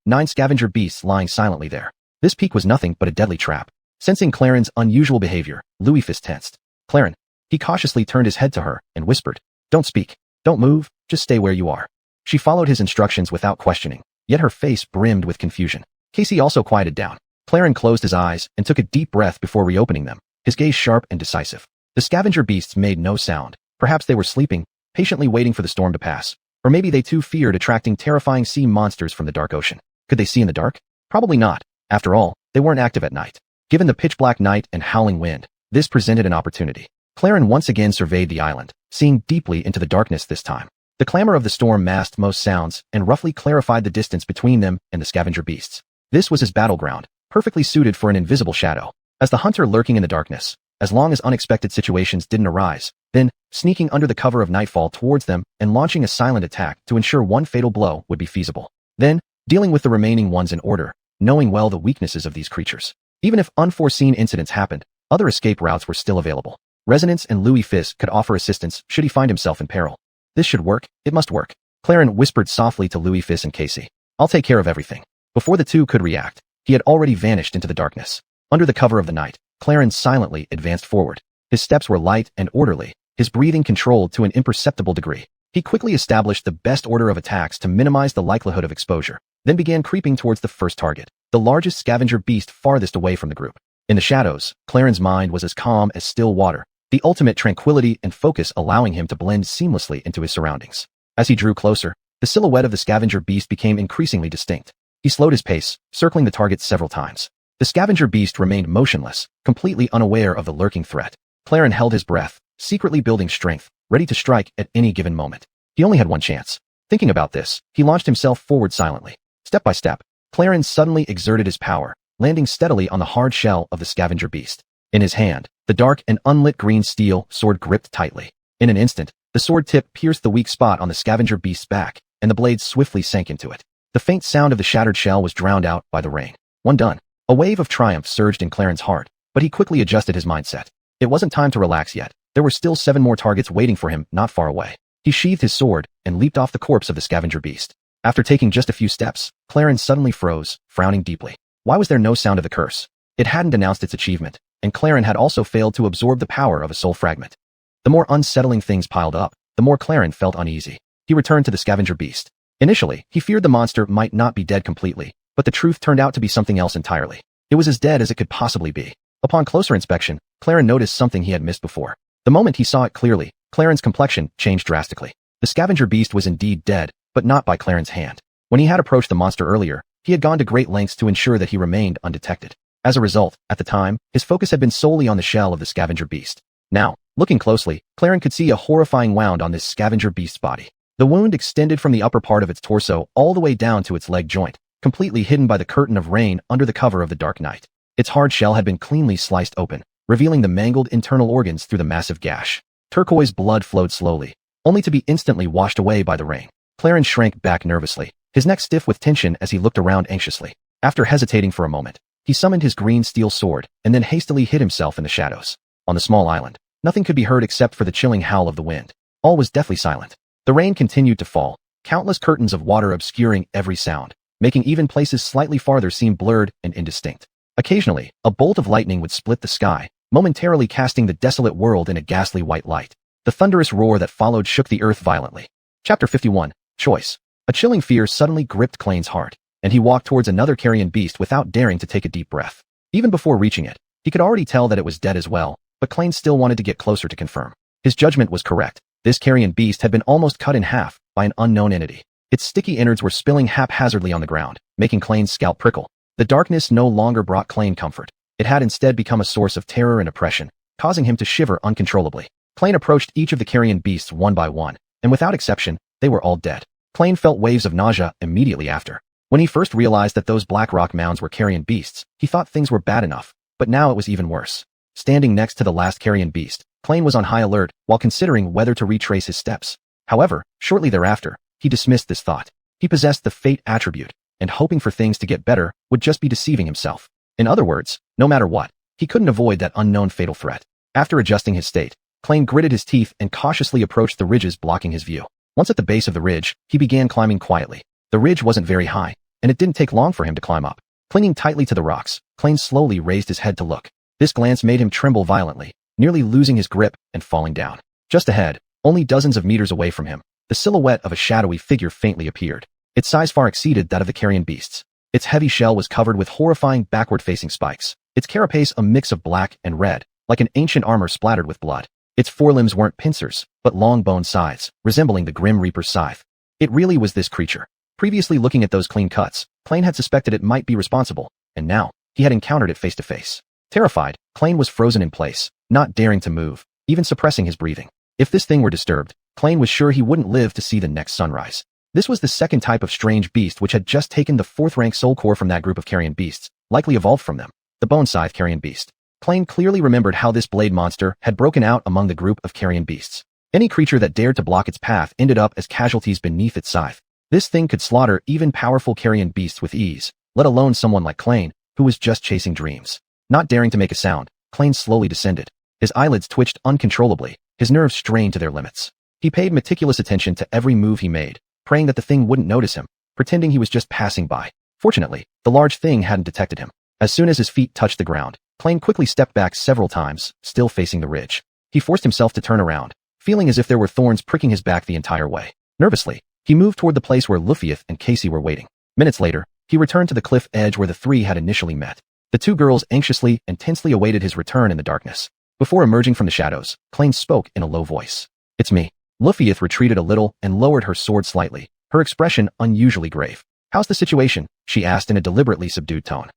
9 scavenger beasts lying silently there. This peak was nothing but a deadly trap. Sensing Claren's unusual behavior, Louis Fils tensed. Claren. He cautiously turned his head to her and whispered, Don't speak. Don't move. Just stay where you are. She followed his instructions without questioning, yet her face brimmed with confusion. Casey also quieted down. Claren closed his eyes and took a deep breath before reopening them, his gaze sharp and decisive. The scavenger beasts made no sound. Perhaps they were sleeping, patiently waiting for the storm to pass. Or maybe they too feared attracting terrifying sea monsters from the dark ocean. Could they see in the dark? Probably not. After all, they weren't active at night. Given the pitch-black night and howling wind, this presented an opportunity. Claren once again surveyed the island, seeing deeply into the darkness this time. The clamor of the storm masked most sounds and roughly clarified the distance between them and the scavenger beasts. This was his battleground, perfectly suited for an invisible shadow. As the hunter lurking in the darkness, as long as unexpected situations didn't arise, then, sneaking under the cover of nightfall towards them and launching a silent attack to ensure one fatal blow would be feasible. Then, dealing with the remaining ones in order, knowing well the weaknesses of these creatures. Even if unforeseen incidents happened, other escape routes were still available. Resonance and Louis Fils could offer assistance should he find himself in peril. This should work, it must work. Claren whispered softly to Louis Fils and Casey. I'll take care of everything. Before the two could react, he had already vanished into the darkness. Under the cover of the night, Claren silently advanced forward. His steps were light and orderly, his breathing controlled to an imperceptible degree. He quickly established the best order of attacks to minimize the likelihood of exposure, then began creeping towards the first target, the largest scavenger beast farthest away from the group. In the shadows, Claren's mind was as calm as still water, the ultimate tranquility and focus allowing him to blend seamlessly into his surroundings. As he drew closer, the silhouette of the scavenger beast became increasingly distinct. He slowed his pace, circling the target several times. The scavenger beast remained motionless, completely unaware of the lurking threat. Claren held his breath, secretly building strength, ready to strike at any given moment. He only had one chance. Thinking about this, he launched himself forward silently. Step by step, Claren suddenly exerted his power, landing steadily on the hard shell of the scavenger beast. In his hand, the dark and unlit green steel sword gripped tightly. In an instant, the sword tip pierced the weak spot on the scavenger beast's back, and the blade swiftly sank into it. The The faint sound of the shattered shell was drowned out by the rain. One done. A wave of triumph surged in Claren's heart, but he quickly adjusted his mindset. It wasn't time to relax yet. There were still 7 more targets waiting for him not far away. He sheathed his sword and leaped off the corpse of the scavenger beast. After taking just a few steps, Claren suddenly froze, frowning deeply. Why was there no sound of the curse? It hadn't announced its achievement, and Claren had also failed to absorb the power of a soul fragment. The more unsettling things piled up, the more Claren felt uneasy. He returned to the scavenger beast. Initially, he feared the monster might not be dead completely, but the truth turned out to be something else entirely. It was as dead as it could possibly be. Upon closer inspection, Claren noticed something he had missed before. The moment he saw it clearly, Claren's complexion changed drastically. The scavenger beast was indeed dead, but not by Claren's hand. When he had approached the monster earlier, he had gone to great lengths to ensure that he remained undetected. As a result, at the time, his focus had been solely on the shell of the scavenger beast. Now, looking closely, Claren could see a horrifying wound on this scavenger beast's body. The wound extended from the upper part of its torso all the way down to its leg joint, completely hidden by the curtain of rain under the cover of the dark night. Its hard shell had been cleanly sliced open, revealing the mangled internal organs through the massive gash. Turquoise blood flowed slowly, only to be instantly washed away by the rain. Claren shrank back nervously, his neck stiff with tension as he looked around anxiously. After hesitating for a moment, he summoned his green steel sword and then hastily hid himself in the shadows. On the small island, nothing could be heard except for the chilling howl of the wind. All was deathly silent. The rain continued to fall, countless curtains of water obscuring every sound, making even places slightly farther seem blurred and indistinct. Occasionally, a bolt of lightning would split the sky, momentarily casting the desolate world in a ghastly white light. The thunderous roar that followed shook the earth violently. Chapter 51. Choice. A chilling fear suddenly gripped Claren's heart, and he walked towards another carrion beast without daring to take a deep breath. Even before reaching it, he could already tell that it was dead as well, but Claren still wanted to get closer to confirm. His judgment was correct. This carrion beast had been almost cut in half by an unknown entity. Its sticky innards were spilling haphazardly on the ground, making Claren's scalp prickle. The darkness no longer brought Claren comfort. It had instead become a source of terror and oppression, causing him to shiver uncontrollably. Claren approached each of the carrion beasts one by one, and without exception, they were all dead. Claren felt waves of nausea immediately after. When he first realized that those black rock mounds were carrion beasts, he thought things were bad enough, but now it was even worse. Standing next to the last carrion beast, Claren was on high alert while considering whether to retrace his steps. However, shortly thereafter, he dismissed this thought. He possessed the fate attribute, and hoping for things to get better would just be deceiving himself. In other words, no matter what, he couldn't avoid that unknown fatal threat. After adjusting his state, Claren gritted his teeth and cautiously approached the ridges blocking his view. Once at the base of the ridge, he began climbing quietly. The ridge wasn't very high, and it didn't take long for him to climb up. Clinging tightly to the rocks, Claren slowly raised his head to look. This glance made him tremble violently, nearly losing his grip and falling down. Just ahead, only dozens of meters away from him, the silhouette of a shadowy figure faintly appeared. Its size far exceeded that of the carrion beasts. Its heavy shell was covered with horrifying backward-facing spikes. Its carapace a mix of black and red, like an ancient armor splattered with blood. Its forelimbs weren't pincers, but long bone scythes, resembling the Grim Reaper's scythe. It really was this creature. Previously looking at those clean cuts, Claren had suspected it might be responsible, and now, he had encountered it face to face. Terrified, Claren was frozen in place, not daring to move, even suppressing his breathing. If this thing were disturbed, Claren was sure he wouldn't live to see the next sunrise. This was the second type of strange beast which had just taken the 4th-rank soul core from that group of carrion beasts, likely evolved from them. The bone scythe carrion beast. Claren clearly remembered how this blade monster had broken out among the group of carrion beasts. Any creature that dared to block its path ended up as casualties beneath its scythe. This thing could slaughter even powerful carrion beasts with ease, let alone someone like Claren, who was just chasing dreams. Not daring to make a sound, Claren slowly descended. His eyelids twitched uncontrollably, his nerves strained to their limits. He paid meticulous attention to every move he made, praying that the thing wouldn't notice him, pretending he was just passing by. Fortunately, the large thing hadn't detected him. As soon as his feet touched the ground, Claren quickly stepped back several times, still facing the ridge. He forced himself to turn around, feeling as if there were thorns pricking his back the entire way. Nervously, he moved toward the place where Lufieth and Casey were waiting. Minutes later, he returned to the cliff edge where the three had initially met. The two girls anxiously and tensely awaited his return in the darkness. Before emerging from the shadows, Claren spoke in a low voice. "It's me." Lufieth retreated a little and lowered her sword slightly, her expression unusually grave. "How's the situation?" she asked in a deliberately subdued tone.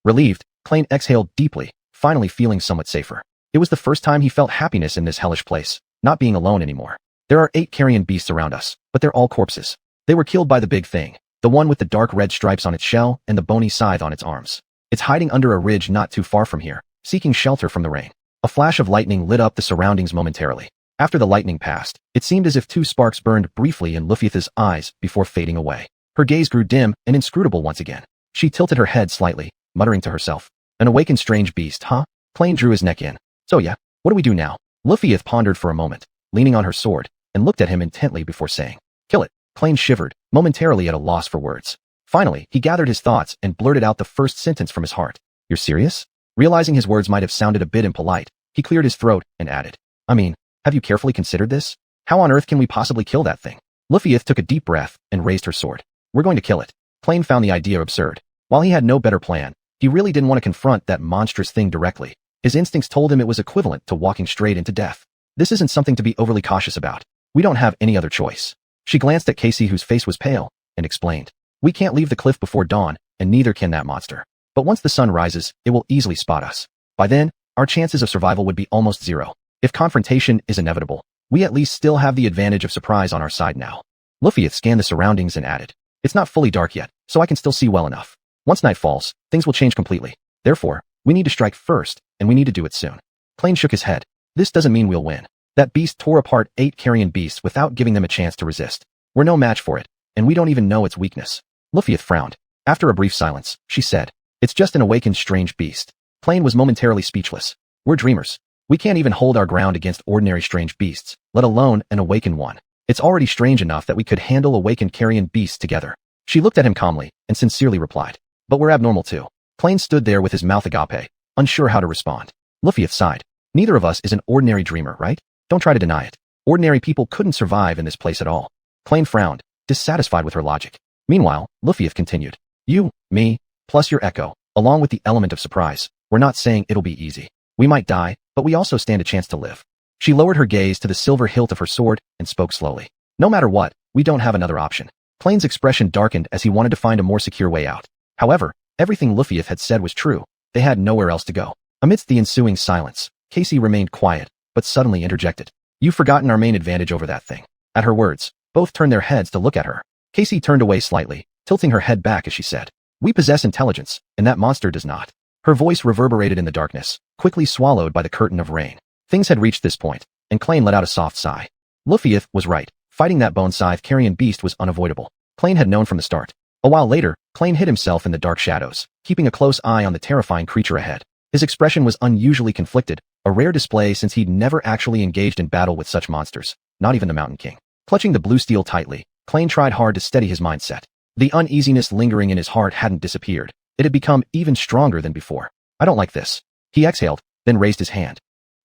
Relieved, Claren exhaled deeply, finally feeling somewhat safer. It was the first time he felt happiness in this hellish place, not being alone anymore. There are 8 carrion beasts around us, but they're all corpses. They were killed by the big thing, the one with the dark red stripes on its shell and the bony scythe on its arms. It's hiding under a ridge not too far from here, seeking shelter from the rain. A flash of lightning lit up the surroundings momentarily. After the lightning passed, it seemed as if 2 sparks burned briefly in Lufieth's eyes before fading away. Her gaze grew dim and inscrutable once again. She tilted her head slightly, muttering to herself. An awakened strange beast, huh? Plain drew his neck in. So yeah, what do we do now? Lufieth pondered for a moment, leaning on her sword, and looked at him intently before saying, Kill it. Plain shivered, momentarily at a loss for words. Finally, he gathered his thoughts and blurted out the first sentence from his heart. You're serious? Realizing his words might have sounded a bit impolite, he cleared his throat and added, I mean, have you carefully considered this? How on earth can we possibly kill that thing? Lufieth took a deep breath and raised her sword. We're going to kill it. Plain found the idea absurd. While he had no better plan, he really didn't want to confront that monstrous thing directly. His instincts told him it was equivalent to walking straight into death. This isn't something to be overly cautious about. We don't have any other choice. She glanced at Casey, whose face was pale, and explained, We can't leave the cliff before dawn, and neither can that monster. But once the sun rises, it will easily spot us. By then, our chances of survival would be almost zero. If confrontation is inevitable, we at least still have the advantage of surprise on our side now. Lufieth scanned the surroundings and added, It's not fully dark yet, so I can still see well enough. Once night falls, things will change completely. Therefore, we need to strike first, and we need to do it soon. Plain shook his head. This doesn't mean we'll win. That beast tore apart 8 carrion beasts without giving them a chance to resist. We're no match for it, and we don't even know its weakness. Lufieth frowned. After a brief silence, she said, It's just an awakened strange beast. Plain was momentarily speechless. We're dreamers. We can't even hold our ground against ordinary strange beasts, let alone an awakened one. It's already strange enough that we could handle awakened carrion beasts together. She looked at him calmly and sincerely replied, But we're abnormal too. Plain stood there with his mouth agape, unsure how to respond. Lufieth sighed. Neither of us is an ordinary dreamer, right? Don't try to deny it. Ordinary people couldn't survive in this place at all. Plain frowned, dissatisfied with her logic. Meanwhile, Lufieth continued. You, me, plus your echo, along with the element of surprise. We're not saying it'll be easy. We might die, but we also stand a chance to live. She lowered her gaze to the silver hilt of her sword and spoke slowly. No matter what, we don't have another option. Plain's expression darkened as he wanted to find a more secure way out. However, everything Lufieth had said was true. They had nowhere else to go. Amidst the ensuing silence, Casey remained quiet, but suddenly interjected. You've forgotten our main advantage over that thing. At her words, both turned their heads to look at her. Casey turned away slightly, tilting her head back as she said, We possess intelligence, and that monster does not. Her voice reverberated in the darkness, quickly swallowed by the curtain of rain. Things had reached this point, and Plain let out a soft sigh. Lufieth was right. Fighting that bone scythe carrion beast was unavoidable. Plain had known from the start. A while later, Plain hid himself in the dark shadows, keeping a close eye on the terrifying creature ahead. His expression was unusually conflicted, a rare display since he'd never actually engaged in battle with such monsters, not even the Mountain King. Clutching the blue steel tightly, Plain tried hard to steady his mindset. The uneasiness lingering in his heart hadn't disappeared. It had become even stronger than before. I don't like this. He exhaled, then raised his hand.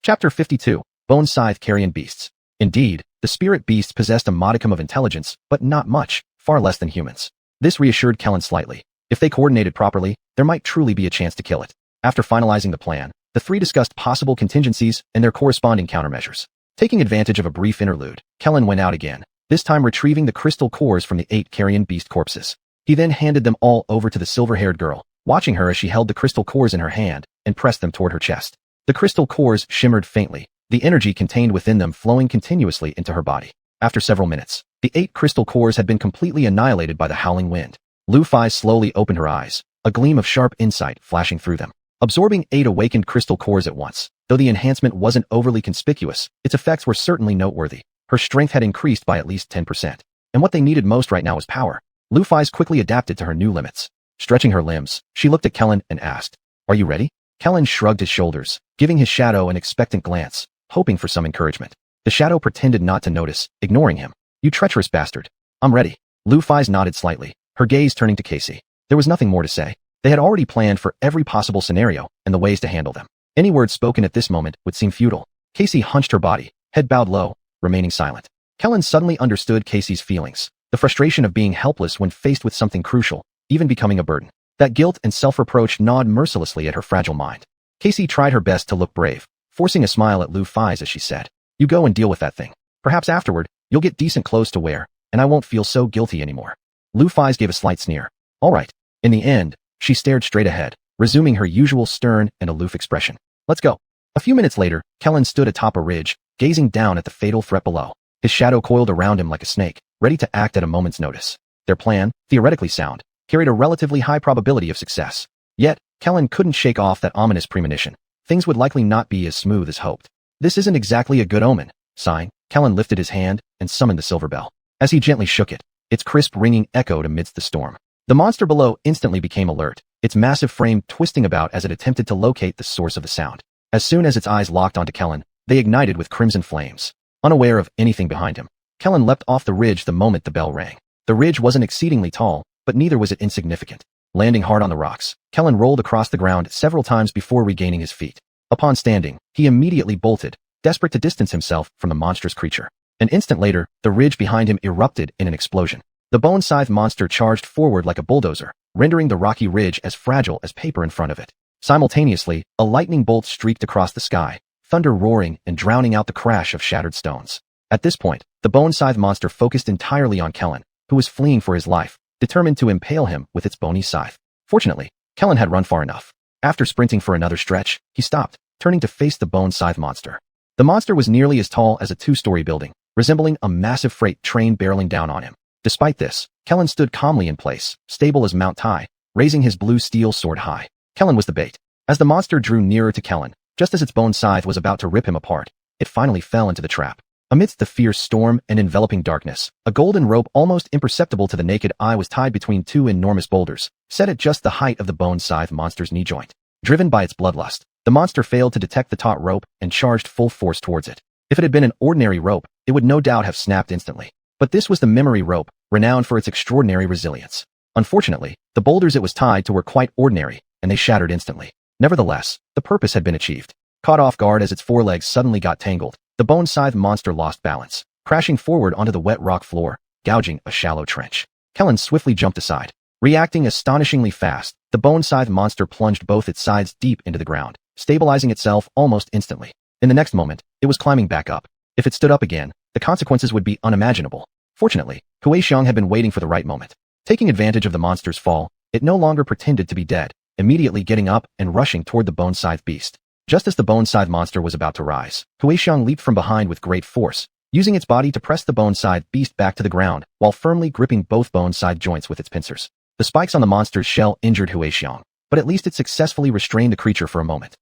Chapter 52. Bone Scythe Carrion Beasts. Indeed, the spirit beasts possessed a modicum of intelligence, but not much, far less than humans. This reassured Kellen slightly. If they coordinated properly, there might truly be a chance to kill it. After finalizing the plan, the three discussed possible contingencies and their corresponding countermeasures. Taking advantage of a brief interlude, Kellen went out again, this time retrieving the crystal cores from the 8 carrion beast corpses. He then handed them all over to the silver-haired girl, watching her as she held the crystal cores in her hand and pressed them toward her chest. The crystal cores shimmered faintly, the energy contained within them flowing continuously into her body. After several minutes, the 8 crystal cores had been completely annihilated by the howling wind. Lu Fai slowly opened her eyes, a gleam of sharp insight flashing through them. Absorbing 8 awakened crystal cores at once, though the enhancement wasn't overly conspicuous, its effects were certainly noteworthy. Her strength had increased by at least 10%. And what they needed most right now was power. Lu Fai's quickly adapted to her new limits. Stretching her limbs, she looked at Kellen and asked, Are you ready? Kellen shrugged his shoulders, giving his shadow an expectant glance, hoping for some encouragement. The shadow pretended not to notice, ignoring him. You treacherous bastard. I'm ready. Lu Fai's nodded slightly, her gaze turning to Casey. There was nothing more to say. They had already planned for every possible scenario and the ways to handle them. Any words spoken at this moment would seem futile. Casey hunched her body, head bowed low, remaining silent. Kellen suddenly understood Casey's feelings, the frustration of being helpless when faced with something crucial, even becoming a burden. That guilt and self-reproach gnawed mercilessly at her fragile mind. Casey tried her best to look brave, forcing a smile at Lu Fai's as she said, You go and deal with that thing. Perhaps afterward, you'll get decent clothes to wear, and I won't feel so guilty anymore. Lu Fai's gave a slight sneer. All right. In the end, she stared straight ahead, resuming her usual stern and aloof expression. Let's go. A few minutes later, Kellen stood atop a ridge, gazing down at the fatal threat below. His shadow coiled around him like a snake, ready to act at a moment's notice. Their plan, theoretically sound, carried a relatively high probability of success. Yet, Kellen couldn't shake off that ominous premonition. Things would likely not be as smooth as hoped. This isn't exactly a good omen. Sighing, Kellen lifted his hand and summoned the silver bell. As he gently shook it, Its crisp ringing echoed amidst the storm. The monster below instantly became alert, its massive frame twisting about as it attempted to locate the source of the sound. As soon as its eyes locked onto Kellen, they ignited with crimson flames. Unaware of anything behind him, Kellen leapt off the ridge the moment the bell rang. The ridge wasn't exceedingly tall, but neither was it insignificant. Landing hard on the rocks, Kellen rolled across the ground several times before regaining his feet. Upon standing, he immediately bolted, desperate to distance himself from the monstrous creature. An instant later, the ridge behind him erupted in an explosion. The bone-scythe monster charged forward like a bulldozer, rendering the rocky ridge as fragile as paper in front of it. Simultaneously, a lightning bolt streaked across the sky, thunder roaring and drowning out the crash of shattered stones. At this point, the bone-scythe monster focused entirely on Kellen, who was fleeing for his life, determined to impale him with its bony scythe. Fortunately, Kellen had run far enough. After sprinting for another stretch, he stopped, turning to face the bone-scythe monster. The monster was nearly as tall as a two-story building, resembling a massive freight train barreling down on him. Despite this, Kellen stood calmly in place, stable as Mount Tai, raising his blue steel sword high. Kellen was the bait. As the monster drew nearer to Kellen, just as its bone scythe was about to rip him apart, it finally fell into the trap. Amidst the fierce storm and enveloping darkness, a golden rope almost imperceptible to the naked eye was tied between two enormous boulders, set at just the height of the bone scythe monster's knee joint. Driven by its bloodlust, the monster failed to detect the taut rope and charged full force towards it. If it had been an ordinary rope, it would no doubt have snapped instantly. But this was the memory rope, renowned for its extraordinary resilience. Unfortunately, the boulders it was tied to were quite ordinary, and they shattered instantly. Nevertheless, the purpose had been achieved. Caught off guard as its forelegs suddenly got tangled, the bone scythe monster lost balance, crashing forward onto the wet rock floor, gouging a shallow trench. Kellen swiftly jumped aside. Reacting astonishingly fast, the bone scythe monster plunged both its sides deep into the ground, stabilizing itself almost instantly. In the next moment, it was climbing back up. If it stood up again, the consequences would be unimaginable. Fortunately, xuanhuan had been waiting for the right moment. Taking advantage of the monster's fall, it no longer pretended to be dead, immediately getting up and rushing toward the bone scythe beast. Just as the bone scythe monster was about to rise, xuanhuan leaped from behind with great force, using its body to press the bone scythe beast back to the ground, while firmly gripping both bone scythe joints with its pincers. The spikes on the monster's shell injured xuanhuan, but at least it successfully restrained the creature for a moment.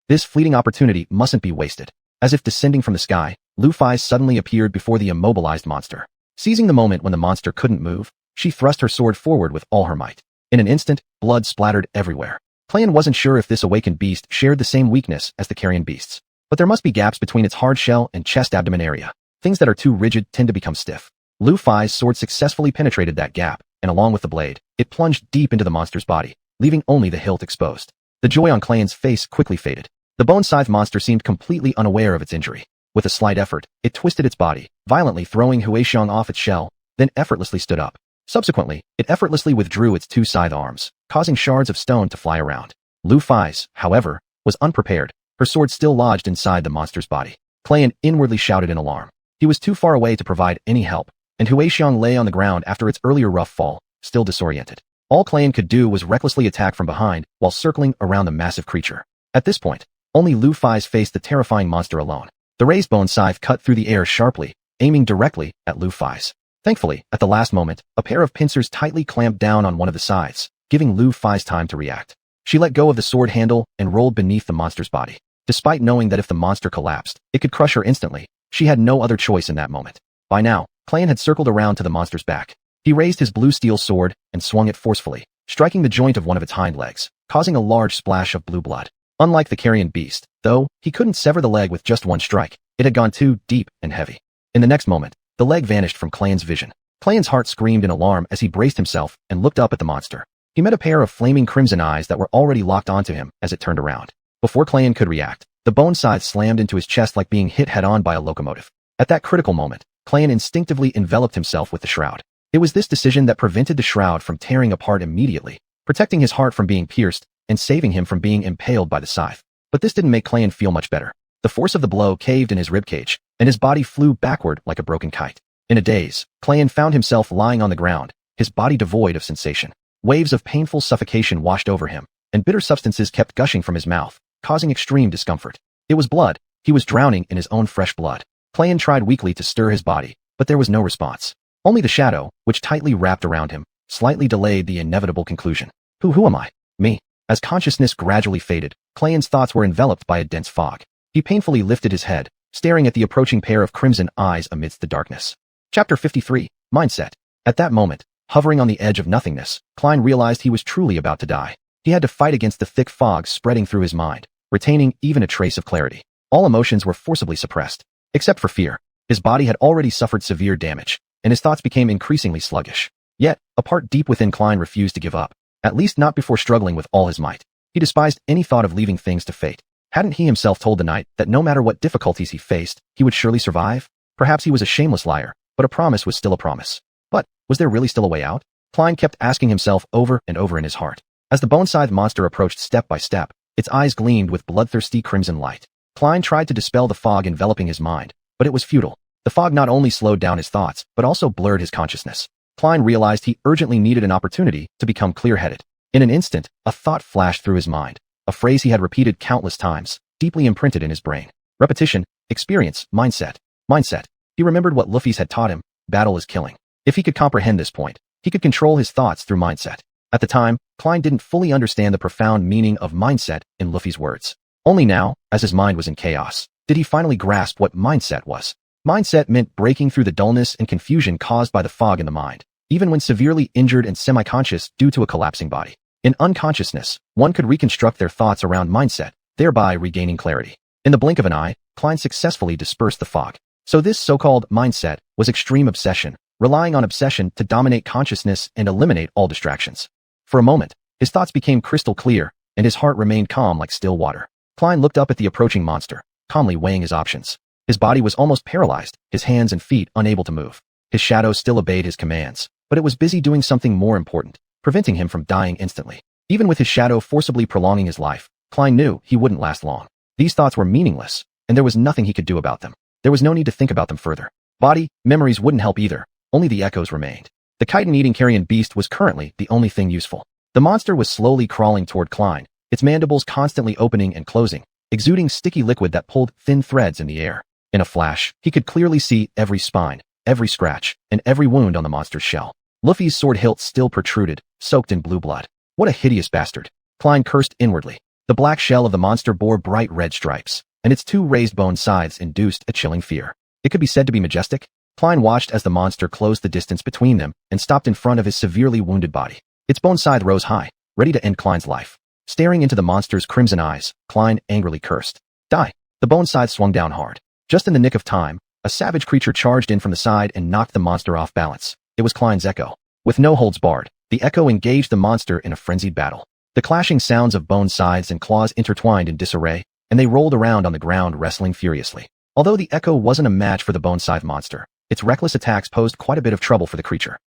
This fleeting opportunity mustn't be wasted. As if descending from the sky, Lu Fai suddenly appeared before the immobilized monster. Seizing the moment when the monster couldn't move, she thrust her sword forward with all her might. In an instant, blood splattered everywhere. Clan wasn't sure if this awakened beast shared the same weakness as the carrion beasts, but there must be gaps between its hard shell and chest-abdomen area. Things that are too rigid tend to become stiff. Lu Fai's sword successfully penetrated that gap, and along with the blade, it plunged deep into the monster's body, leaving only the hilt exposed. The joy on Clan's face quickly faded. The bone scythe monster seemed completely unaware of its injury. With a slight effort, it twisted its body, violently throwing xuanhuan off its shell, then effortlessly stood up. Subsequently, it effortlessly withdrew its two scythe arms, causing shards of stone to fly around. Lu Fai's, however, was unprepared, her sword still lodged inside the monster's body. Clan inwardly shouted in alarm. He was too far away to provide any help, and xuanhuan lay on the ground after its earlier rough fall, still disoriented. All Clan could do was recklessly attack from behind while circling around the massive creature. At this point, only Lu Fai's faced the terrifying monster alone. The raised bone scythe cut through the air sharply, aiming directly at Lu Fai's. Thankfully, at the last moment, a pair of pincers tightly clamped down on one of the scythes, giving Lu Fai's time to react. She let go of the sword handle and rolled beneath the monster's body. Despite knowing that if the monster collapsed, it could crush her instantly, she had no other choice in that moment. By now, Clan had circled around to the monster's back. He raised his blue steel sword and swung it forcefully, striking the joint of one of its hind legs, causing a large splash of blue blood. Unlike the carrion beast, though, he couldn't sever the leg with just one strike. It had gone too deep and heavy. In the next moment, the leg vanished from Clan's vision. Clan's heart screamed in alarm as he braced himself and looked up at the monster. He met a pair of flaming crimson eyes that were already locked onto him as it turned around. Before Clan could react, the bone scythe slammed into his chest like being hit head-on by a locomotive. At that critical moment, Clan instinctively enveloped himself with the shroud. It was this decision that prevented the shroud from tearing apart immediately, protecting his heart from being pierced and saving him from being impaled by the scythe. But this didn't make Clan feel much better. The force of the blow caved in his ribcage, and his body flew backward like a broken kite. In a daze, Clan found himself lying on the ground, his body devoid of sensation. Waves of painful suffocation washed over him, and bitter substances kept gushing from his mouth, causing extreme discomfort. It was blood. He was drowning in his own fresh blood. Clan tried weakly to stir his body, but there was no response. Only the shadow, which tightly wrapped around him, slightly delayed the inevitable conclusion. Who am I? Me. As consciousness gradually faded, Clan's thoughts were enveloped by a dense fog. He painfully lifted his head, staring at the approaching pair of crimson eyes amidst the darkness. Chapter 53, Mindset. At that moment, hovering on the edge of nothingness, Klein realized he was truly about to die. He had to fight against the thick fog spreading through his mind, retaining even a trace of clarity. All emotions were forcibly suppressed, except for fear. His body had already suffered severe damage, and his thoughts became increasingly sluggish. Yet, a part deep within Klein refused to give up, at least not before struggling with all his might. He despised any thought of leaving things to fate. Hadn't he himself told the knight that no matter what difficulties he faced, he would surely survive? Perhaps he was a shameless liar, but a promise was still a promise. But, was there really still a way out? Klein kept asking himself over and over in his heart. As the bone-scythed monster approached step by step, its eyes gleamed with bloodthirsty crimson light. Klein tried to dispel the fog enveloping his mind, but it was futile. The fog not only slowed down his thoughts, but also blurred his consciousness. Klein realized he urgently needed an opportunity to become clear-headed. In an instant, a thought flashed through his mind, a phrase he had repeated countless times, deeply imprinted in his brain. Repetition, experience, mindset. Mindset. He remembered what Luffy's had taught him: battle is killing. If he could comprehend this point, he could control his thoughts through mindset. At the time, Klein didn't fully understand the profound meaning of mindset in Luffy's words. Only now, as his mind was in chaos, did he finally grasp what mindset was. Mindset meant breaking through the dullness and confusion caused by the fog in the mind, even when severely injured and semi-conscious due to a collapsing body. In unconsciousness, one could reconstruct their thoughts around mindset, thereby regaining clarity. In the blink of an eye, Klein successfully dispersed the fog. So this so-called mindset was extreme obsession, relying on obsession to dominate consciousness and eliminate all distractions. For a moment, his thoughts became crystal clear, and his heart remained calm like still water. Klein looked up at the approaching monster, calmly weighing his options. His body was almost paralyzed, his hands and feet unable to move. His shadow still obeyed his commands, but it was busy doing something more important, preventing him from dying instantly. Even with his shadow forcibly prolonging his life, Klein knew he wouldn't last long. These thoughts were meaningless, and there was nothing he could do about them. There was no need to think about them further. Body, memories wouldn't help either, only the echoes remained. The chitin-eating carrion beast was currently the only thing useful. The monster was slowly crawling toward Klein, its mandibles constantly opening and closing, exuding sticky liquid that pulled thin threads in the air. In a flash, he could clearly see every spine, every scratch, and every wound on the monster's shell. Luffy's sword hilt still protruded, soaked in blue blood. What a hideous bastard! Klein cursed inwardly. The black shell of the monster bore bright red stripes, and its two raised bone scythes induced a chilling fear. It could be said to be majestic. Klein watched as the monster closed the distance between them and stopped in front of his severely wounded body. Its bone scythe rose high, ready to end Klein's life. Staring into the monster's crimson eyes, Klein angrily cursed. Die! The bone scythe swung down hard. Just in the nick of time, a savage creature charged in from the side and knocked the monster off balance. It was Klein's echo. With no holds barred, the echo engaged the monster in a frenzied battle. The clashing sounds of bone scythes and claws intertwined in disarray, and they rolled around on the ground wrestling furiously. Although the echo wasn't a match for the bone scythe monster, its reckless attacks posed quite a bit of trouble for the creature.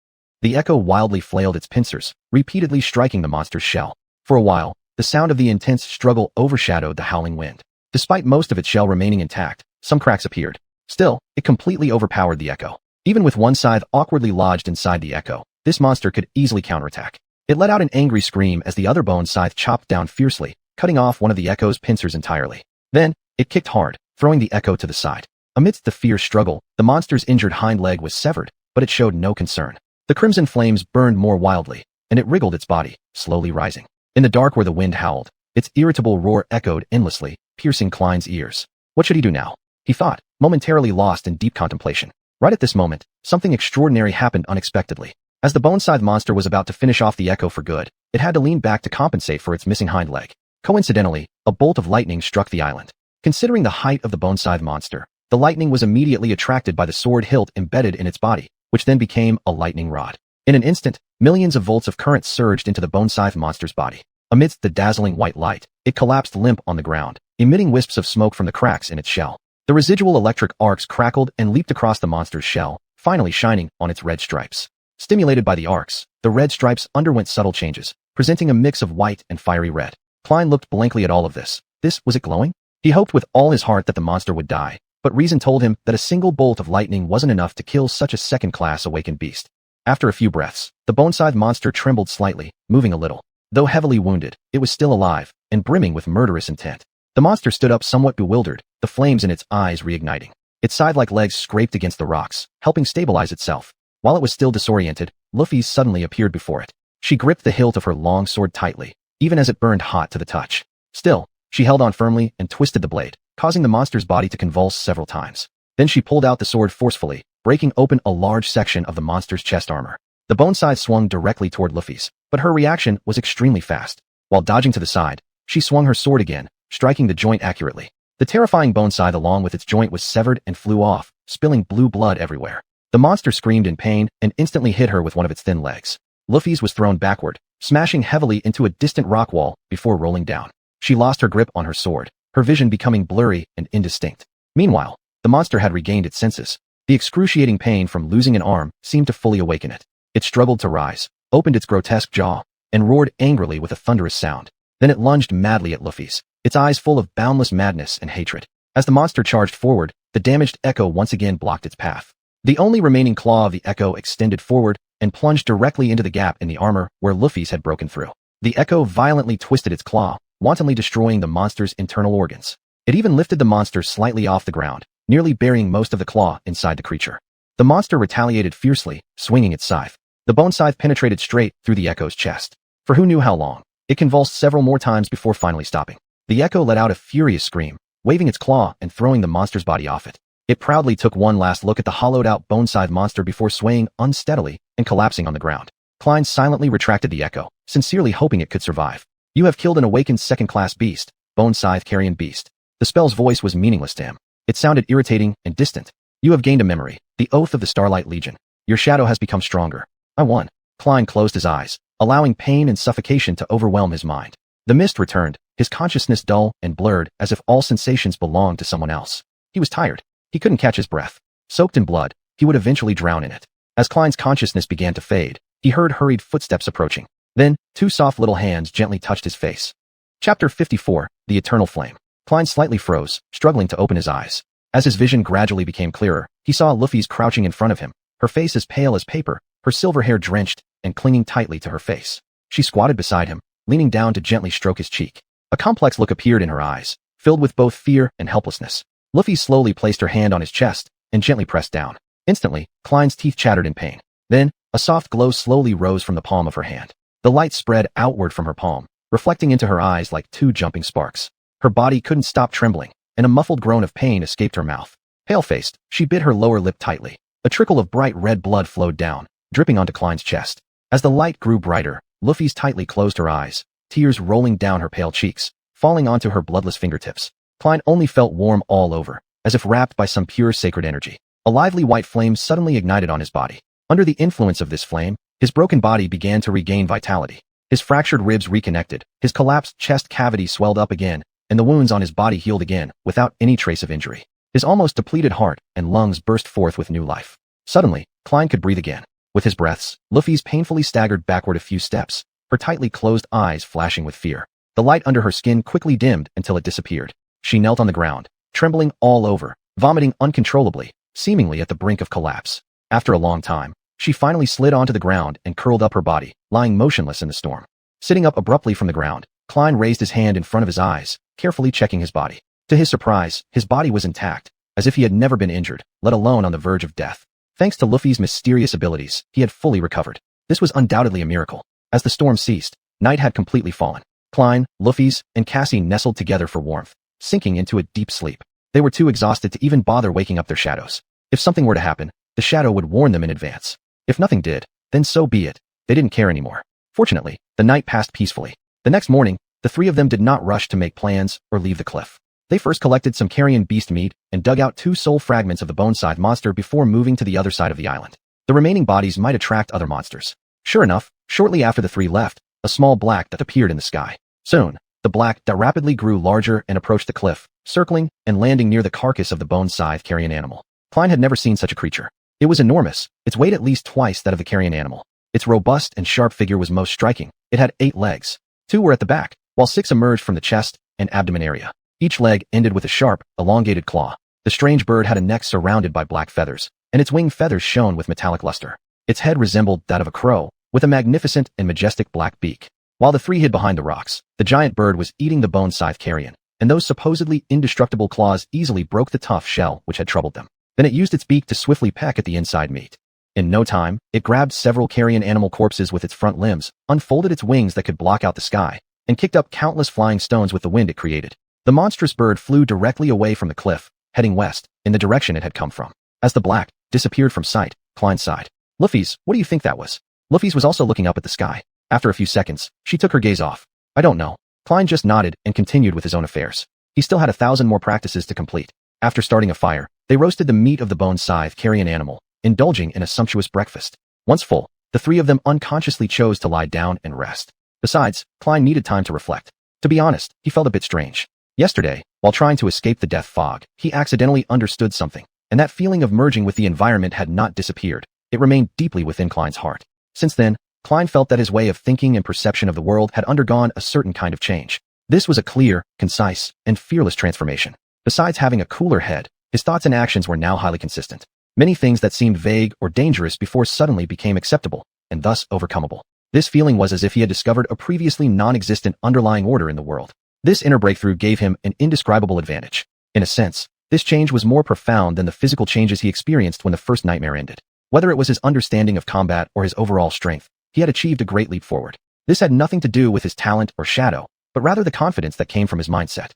The echo wildly flailed its pincers, repeatedly striking the monster's shell. For a while, the sound of the intense struggle overshadowed the howling wind. Despite most of its shell remaining intact, some cracks appeared. Still, it completely overpowered the echo. Even with one scythe awkwardly lodged inside the echo, this monster could easily counterattack. It let out an angry scream as the other bone scythe chopped down fiercely, cutting off one of the echo's pincers entirely. Then, it kicked hard, throwing the echo to the side. Amidst the fierce struggle, the monster's injured hind leg was severed, but it showed no concern. The crimson flames burned more wildly, and it wriggled its body, slowly rising. In the dark where the wind howled, its irritable roar echoed endlessly, piercing Klein's ears. What should he do now? He thought, momentarily lost in deep contemplation. Right at this moment, something extraordinary happened unexpectedly. As the bone scythe monster was about to finish off the echo for good, it had to lean back to compensate for its missing hind leg. Coincidentally, a bolt of lightning struck the island. Considering the height of the bone scythe monster, the lightning was immediately attracted by the sword hilt embedded in its body, which then became a lightning rod. In an instant, millions of volts of current surged into the bone scythe monster's body. Amidst the dazzling white light, it collapsed limp on the ground, emitting wisps of smoke from the cracks in its shell. The residual electric arcs crackled and leaped across the monster's shell, finally shining on its red stripes. Stimulated by the arcs, the red stripes underwent subtle changes, presenting a mix of white and fiery red. Klein looked blankly at all of this. Was it glowing? He hoped with all his heart that the monster would die, but reason told him that a single bolt of lightning wasn't enough to kill such a second-class awakened beast. After a few breaths, the bone scythe monster trembled slightly, moving a little. Though heavily wounded, it was still alive, and brimming with murderous intent. The monster stood up somewhat bewildered, the flames in its eyes reigniting. Its scythe-like legs scraped against the rocks, helping stabilize itself. While it was still disoriented, Luffy suddenly appeared before it. She gripped the hilt of her long sword tightly, even as it burned hot to the touch. Still, she held on firmly and twisted the blade, causing the monster's body to convulse several times. Then she pulled out the sword forcefully, breaking open a large section of the monster's chest armor. The bone scythe swung directly toward Luffy's, but her reaction was extremely fast. While dodging to the side, she swung her sword again, striking the joint accurately. The terrifying bone scythe along with its joint was severed and flew off, spilling blue blood everywhere. The monster screamed in pain and instantly hit her with one of its thin legs. Luffy's was thrown backward, smashing heavily into a distant rock wall before rolling down. She lost her grip on her sword, her vision becoming blurry and indistinct. Meanwhile, the monster had regained its senses. The excruciating pain from losing an arm seemed to fully awaken it. It struggled to rise, opened its grotesque jaw, and roared angrily with a thunderous sound. Then it lunged madly at Luffy's, its eyes full of boundless madness and hatred. As the monster charged forward, the damaged Echo once again blocked its path. The only remaining claw of the Echo extended forward and plunged directly into the gap in the armor where Luffy's had broken through. The Echo violently twisted its claw, wantonly destroying the monster's internal organs. It even lifted the monster slightly off the ground, nearly burying most of the claw inside the creature. The monster retaliated fiercely, swinging its scythe. The bone scythe penetrated straight through the Echo's chest. For who knew how long, it convulsed several more times before finally stopping. The Echo let out a furious scream, waving its claw and throwing the monster's body off it. It proudly took one last look at the hollowed-out bone scythe monster before swaying unsteadily and collapsing on the ground. Klein silently retracted the Echo, sincerely hoping it could survive. "You have killed an awakened second-class beast, bone scythe carrion beast." The spell's voice was meaningless to him. It sounded irritating and distant. "You have gained a memory, the oath of the Starlight Legion. Your shadow has become stronger. I won." Klein closed his eyes, allowing pain and suffocation to overwhelm his mind. The mist returned, his consciousness dull and blurred as if all sensations belonged to someone else. He was tired. He couldn't catch his breath. Soaked in blood, he would eventually drown in it. As Klein's consciousness began to fade, he heard hurried footsteps approaching. Then, two soft little hands gently touched his face. Chapter 54, The Eternal Flame. Klein slightly froze, struggling to open his eyes. As his vision gradually became clearer, he saw Luffy's crouching in front of him, her face as pale as paper, her silver hair drenched and clinging tightly to her face. She squatted beside him, leaning down to gently stroke his cheek. A complex look appeared in her eyes, filled with both fear and helplessness. Luffy slowly placed her hand on his chest and gently pressed down. Instantly, Klein's teeth chattered in pain. Then, a soft glow slowly rose from the palm of her hand. The light spread outward from her palm, reflecting into her eyes like two jumping sparks. Her body couldn't stop trembling, and a muffled groan of pain escaped her mouth. Pale-faced, she bit her lower lip tightly. A trickle of bright red blood flowed down, dripping onto Klein's chest. As the light grew brighter, Luffy's tightly closed her eyes, tears rolling down her pale cheeks, falling onto her bloodless fingertips. Klein only felt warm all over, as if wrapped by some pure sacred energy. A lively white flame suddenly ignited on his body. Under the influence of this flame, his broken body began to regain vitality. His fractured ribs reconnected, his collapsed chest cavity swelled up again, and the wounds on his body healed again, without any trace of injury. His almost depleted heart and lungs burst forth with new life. Suddenly, Klein could breathe again. With his breaths, Luffy's painfully staggered backward a few steps, her tightly closed eyes flashing with fear. The light under her skin quickly dimmed until it disappeared. She knelt on the ground, trembling all over, vomiting uncontrollably, seemingly at the brink of collapse. After a long time, she finally slid onto the ground and curled up her body, lying motionless in the storm. Sitting up abruptly from the ground, Klein raised his hand in front of his eyes, carefully checking his body. To his surprise, his body was intact, as if he had never been injured, let alone on the verge of death. Thanks to Luffy's mysterious abilities, he had fully recovered. This was undoubtedly a miracle. As the storm ceased, night had completely fallen. Klein, Luffy's, and Cassie nestled together for warmth, sinking into a deep sleep. They were too exhausted to even bother waking up their shadows. If something were to happen, the shadow would warn them in advance. If nothing did, then so be it. They didn't care anymore. Fortunately, the night passed peacefully. The next morning, the three of them did not rush to make plans or leave the cliff. They first collected some carrion beast meat and dug out 2 soul fragments of the bone scythe monster before moving to the other side of the island. The remaining bodies might attract other monsters. Sure enough, shortly after the three left, a small black dot appeared in the sky. Soon, the black dot rapidly grew larger and approached the cliff, circling and landing near the carcass of the bone scythe carrion animal. Klein had never seen such a creature. It was enormous, its weight at least twice that of the carrion animal. Its robust and sharp figure was most striking. It had 8 legs. 2 were at the back, while 6 emerged from the chest and abdomen area. Each leg ended with a sharp, elongated claw. The strange bird had a neck surrounded by black feathers, and its wing feathers shone with metallic luster. Its head resembled that of a crow, with a magnificent and majestic black beak. While the three hid behind the rocks, the giant bird was eating the bone scythe carrion, and those supposedly indestructible claws easily broke the tough shell which had troubled them. Then it used its beak to swiftly peck at the inside meat. In no time, it grabbed several carrion animal corpses with its front limbs, unfolded its wings that could block out the sky, and kicked up countless flying stones with the wind it created. The monstrous bird flew directly away from the cliff, heading west, in the direction it had come from. As the black, disappeared from sight. Klein sighed. Luffy's, what do you think that was? Luffy's was also looking up at the sky. After a few seconds, she took her gaze off. I don't know. Klein just nodded and continued with his own affairs. He still had 1,000 more practices to complete. After starting a fire, they roasted the meat of the bone scythe carrion animal, indulging in a sumptuous breakfast. Once full, the three of them unconsciously chose to lie down and rest. Besides, Klein needed time to reflect. To be honest, he felt a bit strange. Yesterday, while trying to escape the death fog, he accidentally understood something, and that feeling of merging with the environment had not disappeared. It remained deeply within Klein's heart. Since then, Klein felt that his way of thinking and perception of the world had undergone a certain kind of change. This was a clear, concise, and fearless transformation. Besides having a cooler head, his thoughts and actions were now highly consistent. Many things that seemed vague or dangerous before suddenly became acceptable, and thus overcomable. This feeling was as if he had discovered a previously non-existent underlying order in the world. This inner breakthrough gave him an indescribable advantage. In a sense, this change was more profound than the physical changes he experienced when the first nightmare ended. Whether it was his understanding of combat or his overall strength, he had achieved a great leap forward. This had nothing to do with his talent or shadow, but rather the confidence that came from his mindset.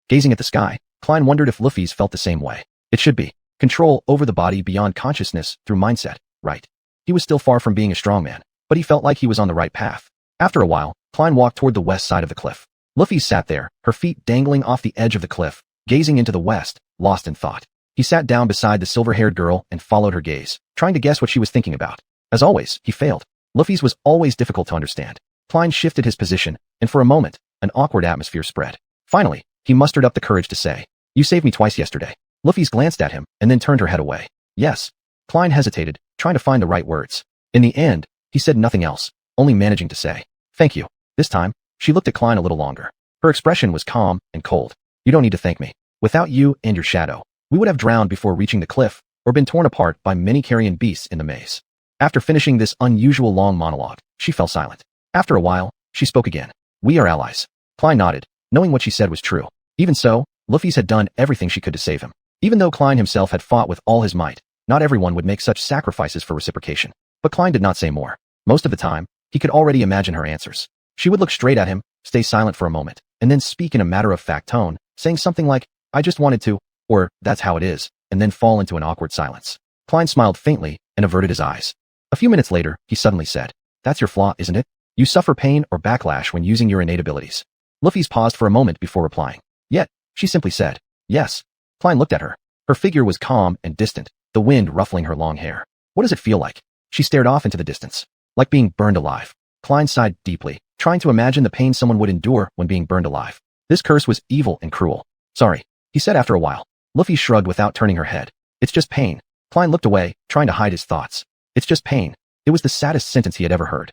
Gazing at the sky, Klein wondered if Luffy's felt the same way. It should be. Control over the body beyond consciousness through mindset, right? He was still far from being a strongman, but he felt like he was on the right path. After a while, Klein walked toward the west side of the cliff. Luffy sat there, her feet dangling off the edge of the cliff, gazing into the west, lost in thought. He sat down beside the silver-haired girl and followed her gaze, trying to guess what she was thinking about. As always, he failed. Luffy's was always difficult to understand. Klein shifted his position, and for a moment, an awkward atmosphere spread. Finally, he mustered up the courage to say, "You saved me twice yesterday." Luffy's glanced at him, and then turned her head away. "Yes." Klein hesitated, trying to find the right words. In the end, he said nothing else, only managing to say, "Thank you." This time, she looked at Klein a little longer. Her expression was calm and cold. "You don't need to thank me. Without you and your shadow, we would have drowned before reaching the cliff, or been torn apart by many carrion beasts in the maze." After finishing this unusual long monologue, she fell silent. After a while, she spoke again. "We are allies." Klein nodded, knowing what she said was true. Even so, Luffy's had done everything she could to save him. Even though Klein himself had fought with all his might, not everyone would make such sacrifices for reciprocation. But Klein did not say more. Most of the time, he could already imagine her answers. She would look straight at him, stay silent for a moment, and then speak in a matter-of-fact tone, saying something like, "I just wanted to," or "That's how it is," and then fall into an awkward silence. Klein smiled faintly and averted his eyes. A few minutes later, he suddenly said, "That's your flaw, isn't it? You suffer pain or backlash when using your innate abilities." Luffy's paused for a moment before replying. Yet, she simply said, "Yes." Klein looked at her. Her figure was calm and distant, the wind ruffling her long hair. "What does it feel like?" She stared off into the distance. "Like being burned alive." Klein sighed deeply, trying to imagine the pain someone would endure when being burned alive. This curse was evil and cruel. "Sorry," he said after a while. Luffy shrugged without turning her head. "It's just pain." Klein looked away, trying to hide his thoughts. "It's just pain." It was the saddest sentence he had ever heard.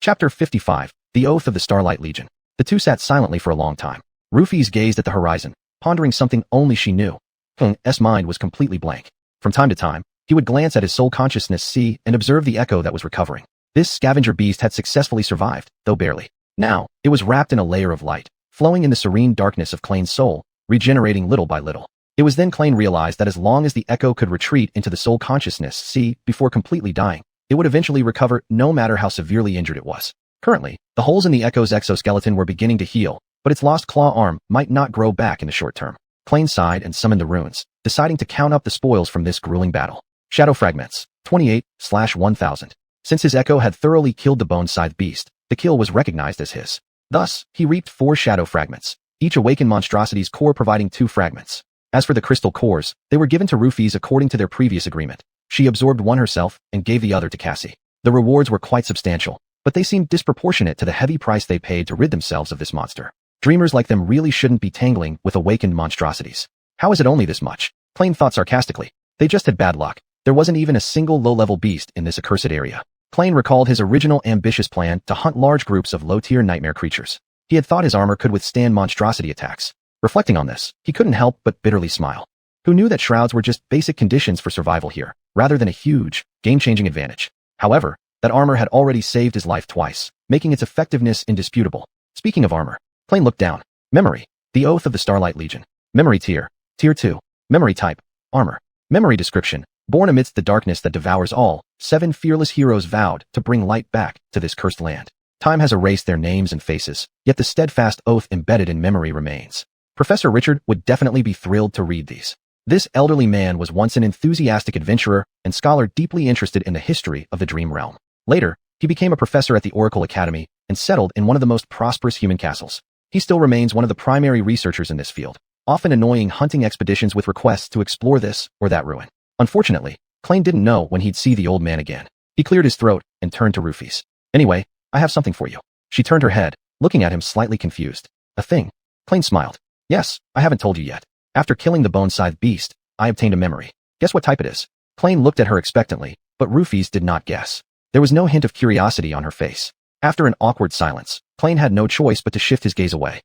Chapter 55, The Oath of the Starlight Legion. The two sat silently for a long time. Rufy's gazed at the horizon, pondering something only she knew. H's mind was completely blank. From time to time, he would glance at his soul consciousness see and observe the echo that was recovering. This scavenger beast had successfully survived, though barely. Now, it was wrapped in a layer of light, flowing in the serene darkness of Klein's soul, regenerating little by little. It was then Klein realized that as long as the echo could retreat into the soul consciousness see before completely dying, it would eventually recover no matter how severely injured it was. Currently, the holes in the echo's exoskeleton were beginning to heal, but its lost claw arm might not grow back in the short term. Klein sighed and summoned the runes, deciding to count up the spoils from this grueling battle. Shadow fragments, 28/1000. Since his echo had thoroughly killed the bone scythe beast, the kill was recognized as his. Thus, he reaped 4 shadow fragments, each awakened monstrosity's core providing 2 fragments. As for the crystal cores, they were given to Rufy's according to their previous agreement. She absorbed one herself and gave the other to Cassie. The rewards were quite substantial, but they seemed disproportionate to the heavy price they paid to rid themselves of this monster. Dreamers like them really shouldn't be tangling with awakened monstrosities. How is it only this much? Klein thought sarcastically. They just had bad luck. There wasn't even a single low-level beast in this accursed area. Klein recalled his original ambitious plan to hunt large groups of low-tier nightmare creatures. He had thought his armor could withstand monstrosity attacks. Reflecting on this, he couldn't help but bitterly smile. Who knew that shrouds were just basic conditions for survival here, rather than a huge, game-changing advantage? However, that armor had already saved his life twice, making its effectiveness indisputable. Speaking of armor, Klein looked down. Memory. The Oath of the Starlight Legion. Memory tier. Tier 2. Memory type. Armor. Memory description. Born amidst the darkness that devours all, 7 fearless heroes vowed to bring light back to this cursed land. Time has erased their names and faces, yet the steadfast oath embedded in memory remains. Professor Richard would definitely be thrilled to read these. This elderly man was once an enthusiastic adventurer and scholar deeply interested in the history of the dream realm. Later, he became a professor at the Oracle Academy and settled in one of the most prosperous human castles. He still remains one of the primary researchers in this field, often annoying hunting expeditions with requests to explore this or that ruin. Unfortunately, Klain didn't know when he'd see the old man again. He cleared his throat and turned to Rufus. Anyway, I have something for you. She turned her head, looking at him slightly confused. A thing? Klain smiled. Yes, I haven't told you yet. After killing the bone-scythe beast, I obtained a memory. Guess what type it is? Klain looked at her expectantly, but Rufus did not guess. There was no hint of curiosity on her face. After an awkward silence, Klain had no choice but to shift his gaze away.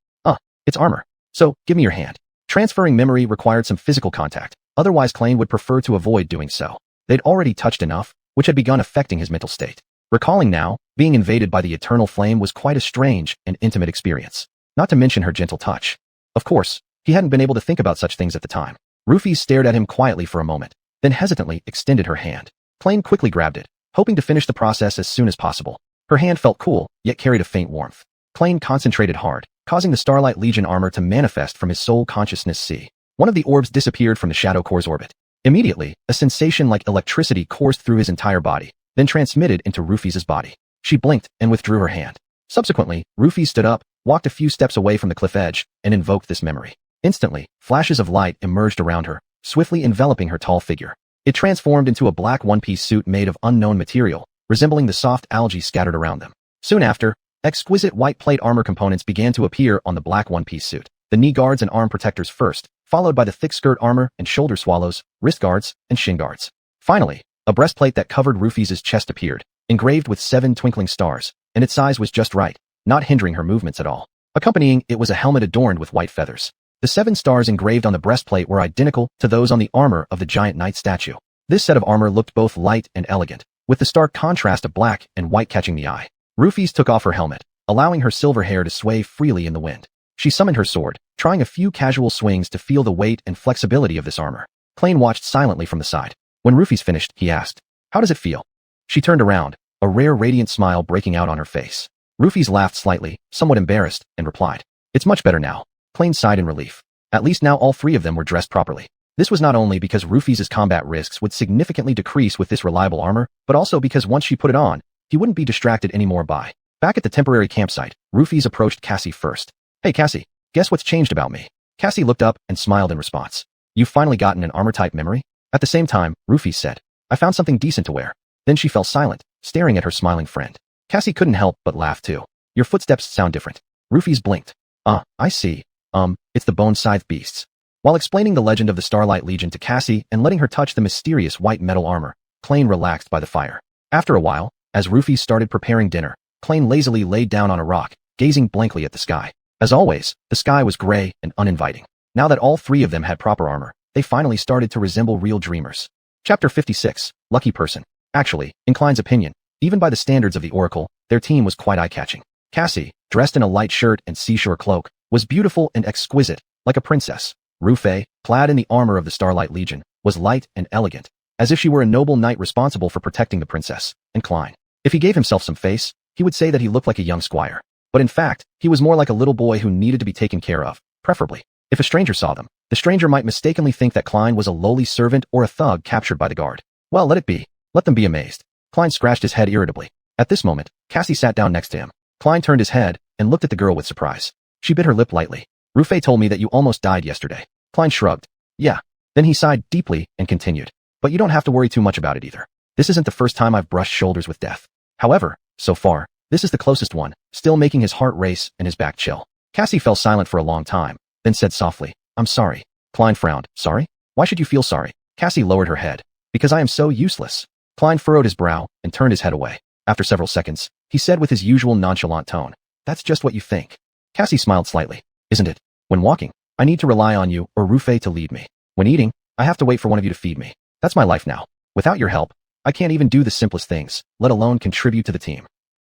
It's armor. So, give me your hand. Transferring memory required some physical contact, otherwise Klain would prefer to avoid doing so. They'd already touched enough, which had begun affecting his mental state. Recalling now, being invaded by the eternal flame was quite a strange and intimate experience. Not to mention her gentle touch. Of course, he hadn't been able to think about such things at the time. Rufus stared at him quietly for a moment, then hesitantly extended her hand. Klain quickly grabbed it, hoping to finish the process as soon as possible. Her hand felt cool, yet carried a faint warmth. Klain concentrated hard, causing the Starlight Legion armor to manifest from his soul consciousness sea. One of the orbs disappeared from the Shadow Core's orbit. Immediately, a sensation like electricity coursed through his entire body, then transmitted into Rufus's body. She blinked and withdrew her hand. Subsequently, Rufus stood up, walked a few steps away from the cliff edge, and invoked this memory. Instantly, flashes of light emerged around her, swiftly enveloping her tall figure. It transformed into a black one-piece suit made of unknown material, resembling the soft algae scattered around them. Soon after, exquisite white plate armor components began to appear on the black one-piece suit. The knee guards and arm protectors first, followed by the thick skirt armor and shoulder swallows, wrist guards, and shin guards. Finally, a breastplate that covered Rufus's chest appeared, engraved with 7 twinkling stars, and its size was just right, not hindering her movements at all. Accompanying it was a helmet adorned with white feathers. The 7 stars engraved on the breastplate were identical to those on the armor of the giant knight statue. This set of armor looked both light and elegant, with the stark contrast of black and white catching the eye. Rufus took off her helmet, allowing her silver hair to sway freely in the wind. She summoned her sword, trying a few casual swings to feel the weight and flexibility of this armor. Klain watched silently from the side. When Rufus finished, he asked, "How does it feel?" She turned around, a rare radiant smile breaking out on her face. Rufus laughed slightly, somewhat embarrassed, and replied, "It's much better now." Klain sighed in relief. At least now all 3 of them were dressed properly. This was not only because Rufus's combat risks would significantly decrease with this reliable armor, but also because once she put it on, he wouldn't be distracted anymore by. Back at the temporary campsite, Rufus approached Cassie first. "Hey Cassie, guess what's changed about me?" Cassie looked up and smiled in response. "You've finally gotten an armor-type memory?" At the same time, Rufus said, "I found something decent to wear." Then she fell silent, staring at her smiling friend. Cassie couldn't help but laugh too. "Your footsteps sound different." Rufus blinked. I see. It's the bone-scythe beasts." While explaining the legend of the Starlight Legion to Cassie and letting her touch the mysterious white metal armor, Klain relaxed by the fire. After a while, as Rufus started preparing dinner, Klain lazily laid down on a rock, gazing blankly at the sky. As always, the sky was gray and uninviting. Now that all 3 of them had proper armor, they finally started to resemble real dreamers. Chapter 56, Lucky Person. Actually, in Klein's opinion, even by the standards of the Oracle, their team was quite eye-catching. Cassie, dressed in a light shirt and seashore cloak, was beautiful and exquisite, like a princess. Rufus, clad in the armor of the Starlight Legion, was light and elegant, as if she were a noble knight responsible for protecting the princess. And Klein, if he gave himself some face, he would say that he looked like a young squire. But in fact, he was more like a little boy who needed to be taken care of, preferably. If a stranger saw them, the stranger might mistakenly think that Klein was a lowly servant or a thug captured by the guard. Well, let it be. Let them be amazed. Klein scratched his head irritably. At this moment, Cassie sat down next to him. Klein turned his head and looked at the girl with surprise. She bit her lip lightly. "Rufus told me that you almost died yesterday." Klein shrugged. "Yeah." Then he sighed deeply and continued. "But you don't have to worry too much about it either. This isn't the first time I've brushed shoulders with death. However, so far, this is the closest one, still making his heart race and his back chill." Cassie fell silent for a long time, then said softly, "I'm sorry." Klein frowned. "Sorry? Why should you feel sorry?" Cassie lowered her head. "Because I am so useless." Klein furrowed his brow and turned his head away. After several seconds, he said with his usual nonchalant tone, "That's just what you think." Cassie smiled slightly. "Isn't it? When walking, I need to rely on you or Rufus to lead me. When eating, I have to wait for one of you to feed me. That's my life now. Without your help, I can't even do the simplest things, let alone contribute to the team."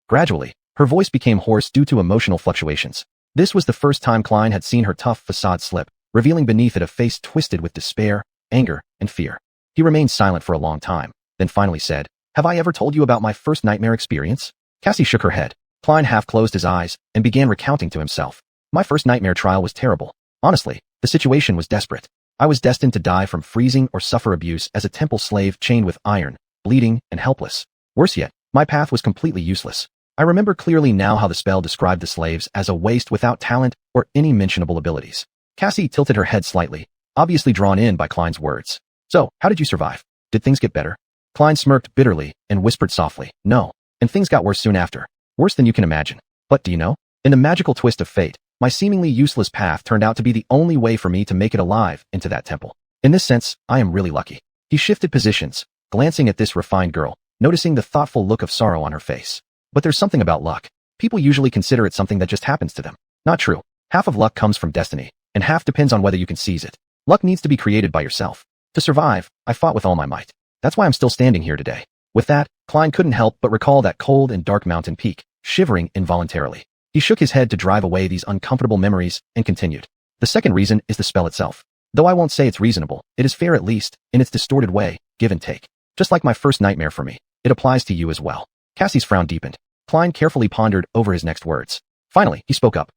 Gradually, her voice became hoarse due to emotional fluctuations. This was the first time Klein had seen her tough facade slip, revealing beneath it a face twisted with despair, anger, and fear. He remained silent for a long time, then finally said, "Have I ever told you about my first nightmare experience?" Cassie shook her head. Klein half closed his eyes and began recounting to himself. "My first nightmare trial was terrible. Honestly, the situation was desperate. I was destined to die from freezing or suffer abuse as a temple slave chained with iron, bleeding, and helpless. Worse yet, my path was completely useless. I remember clearly now how the spell described the slaves as a waste without talent or any mentionable abilities. Cassie tilted her head slightly, obviously drawn in by Klein's words. So, how did you survive? Did things get better? Klein smirked bitterly and whispered softly, no. And things got worse soon after. Worse than you can imagine. But do you know? In the magical twist of fate, my seemingly useless path turned out to be the only way for me to make it alive into that temple. In this sense, I am really lucky. He shifted positions, glancing at this refined girl, noticing the thoughtful look of sorrow on her face. But there's something about luck. People usually consider it something that just happens to them. Not true. Half of luck comes from destiny, and half depends on whether you can seize it. Luck needs to be created by yourself. To survive, I fought with all my might. That's why I'm still standing here today. With that, Klein couldn't help but recall that cold and dark mountain peak, shivering involuntarily. He shook his head to drive away these uncomfortable memories and continued. The second reason is the spell itself. Though I won't say it's reasonable, it is fair at least, in its distorted way, give and take. Just like my first nightmare for me, it applies to you as well. Cassie's frown deepened. Klein carefully pondered over his next words. Finally, he spoke up.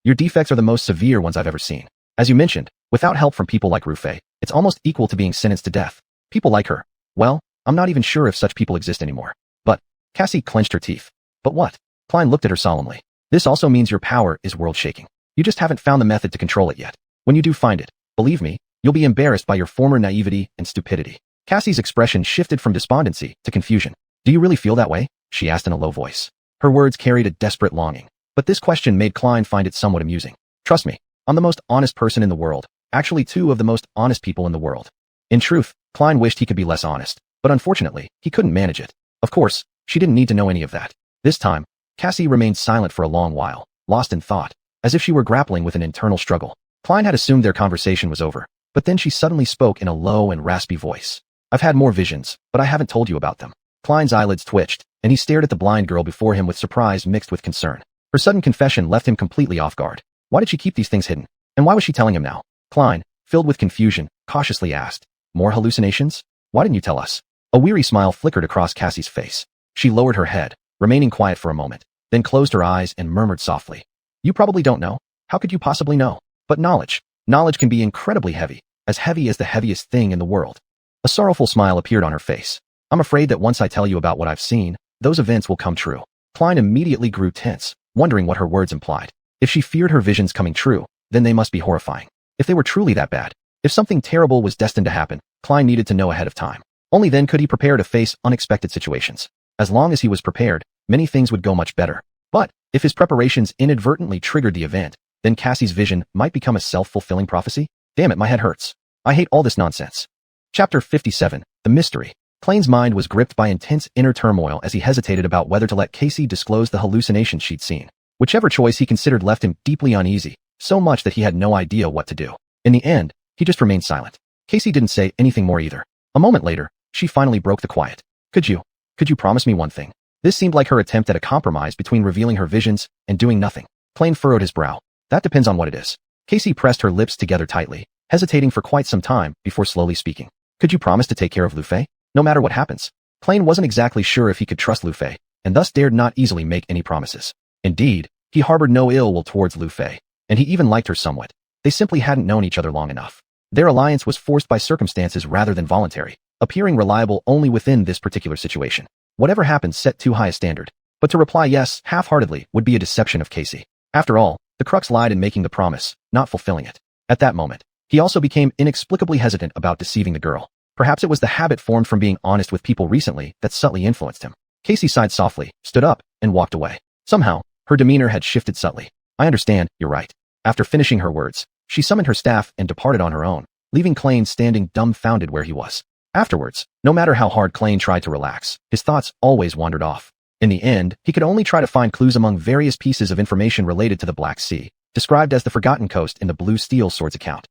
Your defects are the most severe ones I've ever seen. As you mentioned, without help from people like Rufei, it's almost equal to being sentenced to death. People like her. Well, I'm not even sure if such people exist anymore. But, Cassie clenched her teeth. But what? Klein looked at her solemnly. This also means your power is world-shaking. You just haven't found the method to control it yet. When you do find it, believe me, you'll be embarrassed by your former naivety and stupidity. Cassie's expression shifted from despondency to confusion. Do you really feel that way? She asked in a low voice. Her words carried a desperate longing. But this question made Klein find it somewhat amusing. Trust me, I'm the most honest person in the world. Actually, two of the most honest people in the world. In truth, Klein wished he could be less honest, but unfortunately, he couldn't manage it. Of course, she didn't need to know any of that. This time, Cassie remained silent for a long while, lost in thought, as if she were grappling with an internal struggle. Klein had assumed their conversation was over, but then she suddenly spoke in a low and raspy voice. I've had more visions, but I haven't told you about them. Klein's eyelids twitched, and he stared at the blind girl before him with surprise mixed with concern. Her sudden confession left him completely off guard. Why did she keep these things hidden? And why was she telling him now? Klein, filled with confusion, cautiously asked. More hallucinations? Why didn't you tell us? A weary smile flickered across Cassie's face. She lowered her head, remaining quiet for a moment, then closed her eyes and murmured softly. You probably don't know. How could you possibly know? But knowledge can be incredibly heavy as the heaviest thing in the world. A sorrowful smile appeared on her face. I'm afraid that once I tell you about what I've seen, those events will come true. Klein immediately grew tense, wondering what her words implied. If she feared her visions coming true, then they must be horrifying. If they were truly that bad, if something terrible was destined to happen, Klein needed to know ahead of time. Only then could he prepare to face unexpected situations. As long as he was prepared, many things would go much better. But, if his preparations inadvertently triggered the event, then Cassie's vision might become a self-fulfilling prophecy? Damn it, my head hurts. I hate all this nonsense. Chapter 57, The Mystery. Klein's mind was gripped by intense inner turmoil as he hesitated about whether to let Cassie disclose the hallucinations she'd seen. Whichever choice he considered left him deeply uneasy, so much that he had no idea what to do. In the end, he just remained silent. Cassie didn't say anything more either. A moment later, she finally broke the quiet. Could you promise me one thing? This seemed like her attempt at a compromise between revealing her visions and doing nothing. Klein furrowed his brow. That depends on what it is. Cassie pressed her lips together tightly, hesitating for quite some time before slowly speaking. Could you promise to take care of Lufei? No matter what happens. Klein wasn't exactly sure if he could trust Lufei, and thus dared not easily make any promises. Indeed, he harbored no ill will towards Lufei, and he even liked her somewhat. They simply hadn't known each other long enough. Their alliance was forced by circumstances rather than voluntary, appearing reliable only within this particular situation. Whatever happened set too high a standard, but to reply yes half-heartedly would be a deception of Casey. After all, the crux lied in making the promise, not fulfilling it. At that moment, he also became inexplicably hesitant about deceiving the girl. Perhaps it was the habit formed from being honest with people recently that subtly influenced him. Casey sighed softly, stood up, and walked away. Somehow, her demeanor had shifted subtly. I understand, you're right. After finishing her words, she summoned her staff and departed on her own, leaving Klein standing dumbfounded where he was. Afterwards, no matter how hard Klein tried to relax, his thoughts always wandered off. In the end, he could only try to find clues among various pieces of information related to the Black Sea, described as the Forgotten Coast in the Blue Steel Sword's account.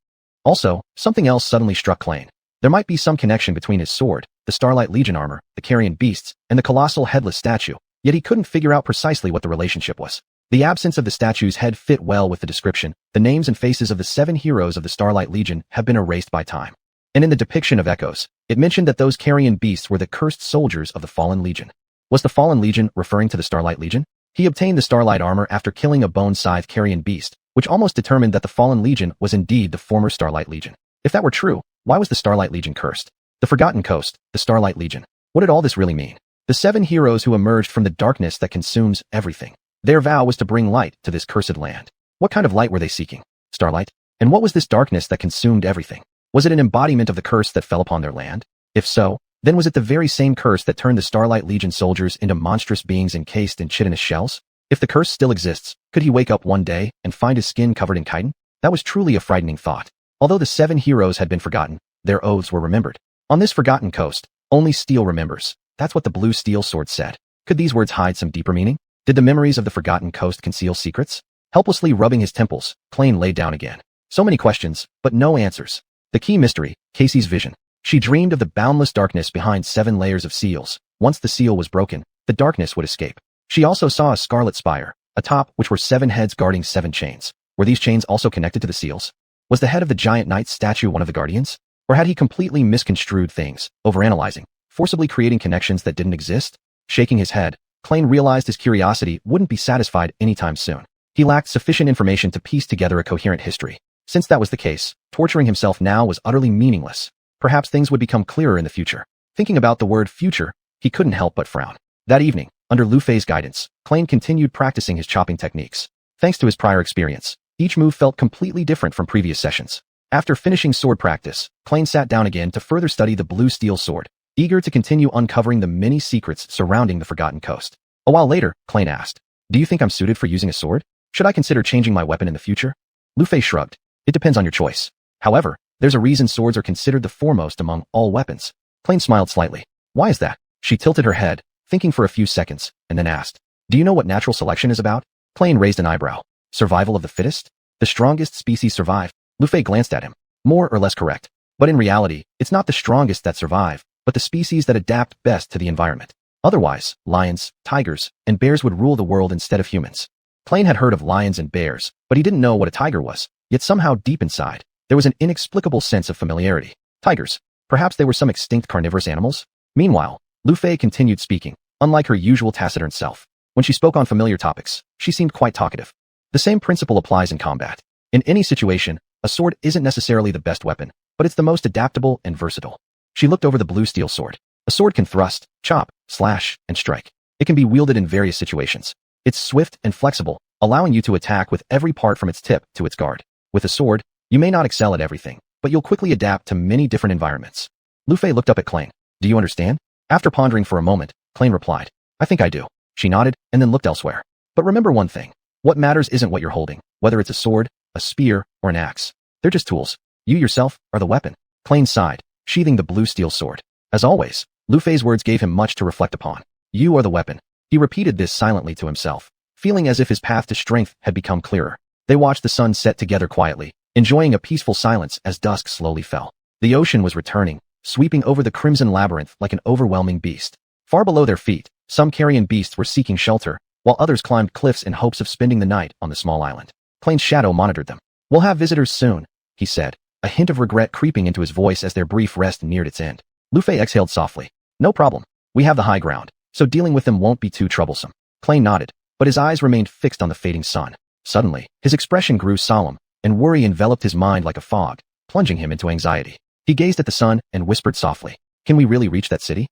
Also, something else suddenly struck Klein. There might be some connection between his sword, the Starlight Legion armor, the carrion beasts, and the colossal headless statue, yet he couldn't figure out precisely what the relationship was. The absence of the statue's head fit well with the description. The names and faces of the 7 heroes of the Starlight Legion have been erased by time. And in the depiction of echoes, it mentioned that those carrion beasts were the cursed soldiers of the Fallen Legion. Was the Fallen Legion referring to the Starlight Legion? He obtained the Starlight armor after killing a bone-scythe carrion beast, which almost determined that the Fallen Legion was indeed the former Starlight Legion. If that were true, why was the Starlight Legion cursed? The Forgotten Coast, the Starlight Legion. What did all this really mean? The 7 heroes who emerged from the darkness that consumes everything. Their vow was to bring light to this cursed land. What kind of light were they seeking? Starlight? And what was this darkness that consumed everything? Was it an embodiment of the curse that fell upon their land? If so, then was it the very same curse that turned the Starlight Legion soldiers into monstrous beings encased in chitinous shells? If the curse still exists, could he wake up one day and find his skin covered in chitin? That was truly a frightening thought. Although the 7 heroes had been forgotten, their oaths were remembered. On this forgotten coast, only steel remembers. That's what the blue steel sword said. Could these words hide some deeper meaning? Did the memories of the forgotten coast conceal secrets? Helplessly rubbing his temples, Klain lay down again. So many questions, but no answers. The key mystery, Casey's vision. She dreamed of the boundless darkness behind 7 layers of seals. Once the seal was broken, the darkness would escape. She also saw a scarlet spire, atop which were 7 heads guarding 7 chains. Were these chains also connected to the seals? Was the head of the giant knight's statue one of the guardians? Or had he completely misconstrued things, overanalyzing, forcibly creating connections that didn't exist? Shaking his head, Klain realized his curiosity wouldn't be satisfied anytime soon. He lacked sufficient information to piece together a coherent history. Since that was the case, torturing himself now was utterly meaningless. Perhaps things would become clearer in the future. Thinking about the word future, he couldn't help but frown. That evening, under Lu Fei's guidance, Klain continued practicing his chopping techniques. Thanks to his prior experience, each move felt completely different from previous sessions. After finishing sword practice, Klain sat down again to further study the blue steel sword, eager to continue uncovering the many secrets surrounding the Forgotten Coast. A while later, Klain asked, "Do you think I'm suited for using a sword? Should I consider changing my weapon in the future?" Lu Fei shrugged. "It depends on your choice. However, there's a reason swords are considered the foremost among all weapons." Klain smiled slightly. "Why is that?" She tilted her head, thinking for a few seconds, and then asked, "Do you know what natural selection is about?" Klain raised an eyebrow. "Survival of the fittest? The strongest species survive?" Lu Fei glanced at him. "More or less correct. But in reality, it's not the strongest that survive, but the species that adapt best to the environment. Otherwise, lions, tigers, and bears would rule the world instead of humans." Klain had heard of lions and bears, but he didn't know what a tiger was. Yet somehow deep inside, there was an inexplicable sense of familiarity. Tigers. Perhaps they were some extinct carnivorous animals? Meanwhile, Lu Fei continued speaking, unlike her usual taciturn self. When she spoke on familiar topics, she seemed quite talkative. The same principle applies in combat. In any situation, a sword isn't necessarily the best weapon, but it's the most adaptable and versatile. She looked over the blue steel sword. A sword can thrust, chop, slash, and strike. It can be wielded in various situations. It's swift and flexible, allowing you to attack with every part from its tip to its guard. With a sword, you may not excel at everything, but you'll quickly adapt to many different environments. Lu Fei looked up at Klain. "Do you understand?" After pondering for a moment, Klain replied, "I think I do." She nodded and then looked elsewhere. "But remember one thing. What matters isn't what you're holding, whether it's a sword, a spear, or an axe. They're just tools. You yourself are the weapon." Klain sighed, sheathing the blue steel sword. As always, Lu Fei's words gave him much to reflect upon. "You are the weapon." He repeated this silently to himself, feeling as if his path to strength had become clearer. They watched the sun set together quietly, enjoying a peaceful silence as dusk slowly fell. The ocean was returning, sweeping over the crimson labyrinth like an overwhelming beast. Far below their feet, some carrion beasts were seeking shelter, while others climbed cliffs in hopes of spending the night on the small island. Klain's shadow monitored them. "We'll have visitors soon," he said, a hint of regret creeping into his voice as their brief rest neared its end. Lu Fei exhaled softly. "No problem. We have the high ground, so dealing with them won't be too troublesome." Klain nodded, but his eyes remained fixed on the fading sun. Suddenly, his expression grew solemn, and worry enveloped his mind like a fog, plunging him into anxiety. He gazed at the sun and whispered softly, "Can we really reach that city?"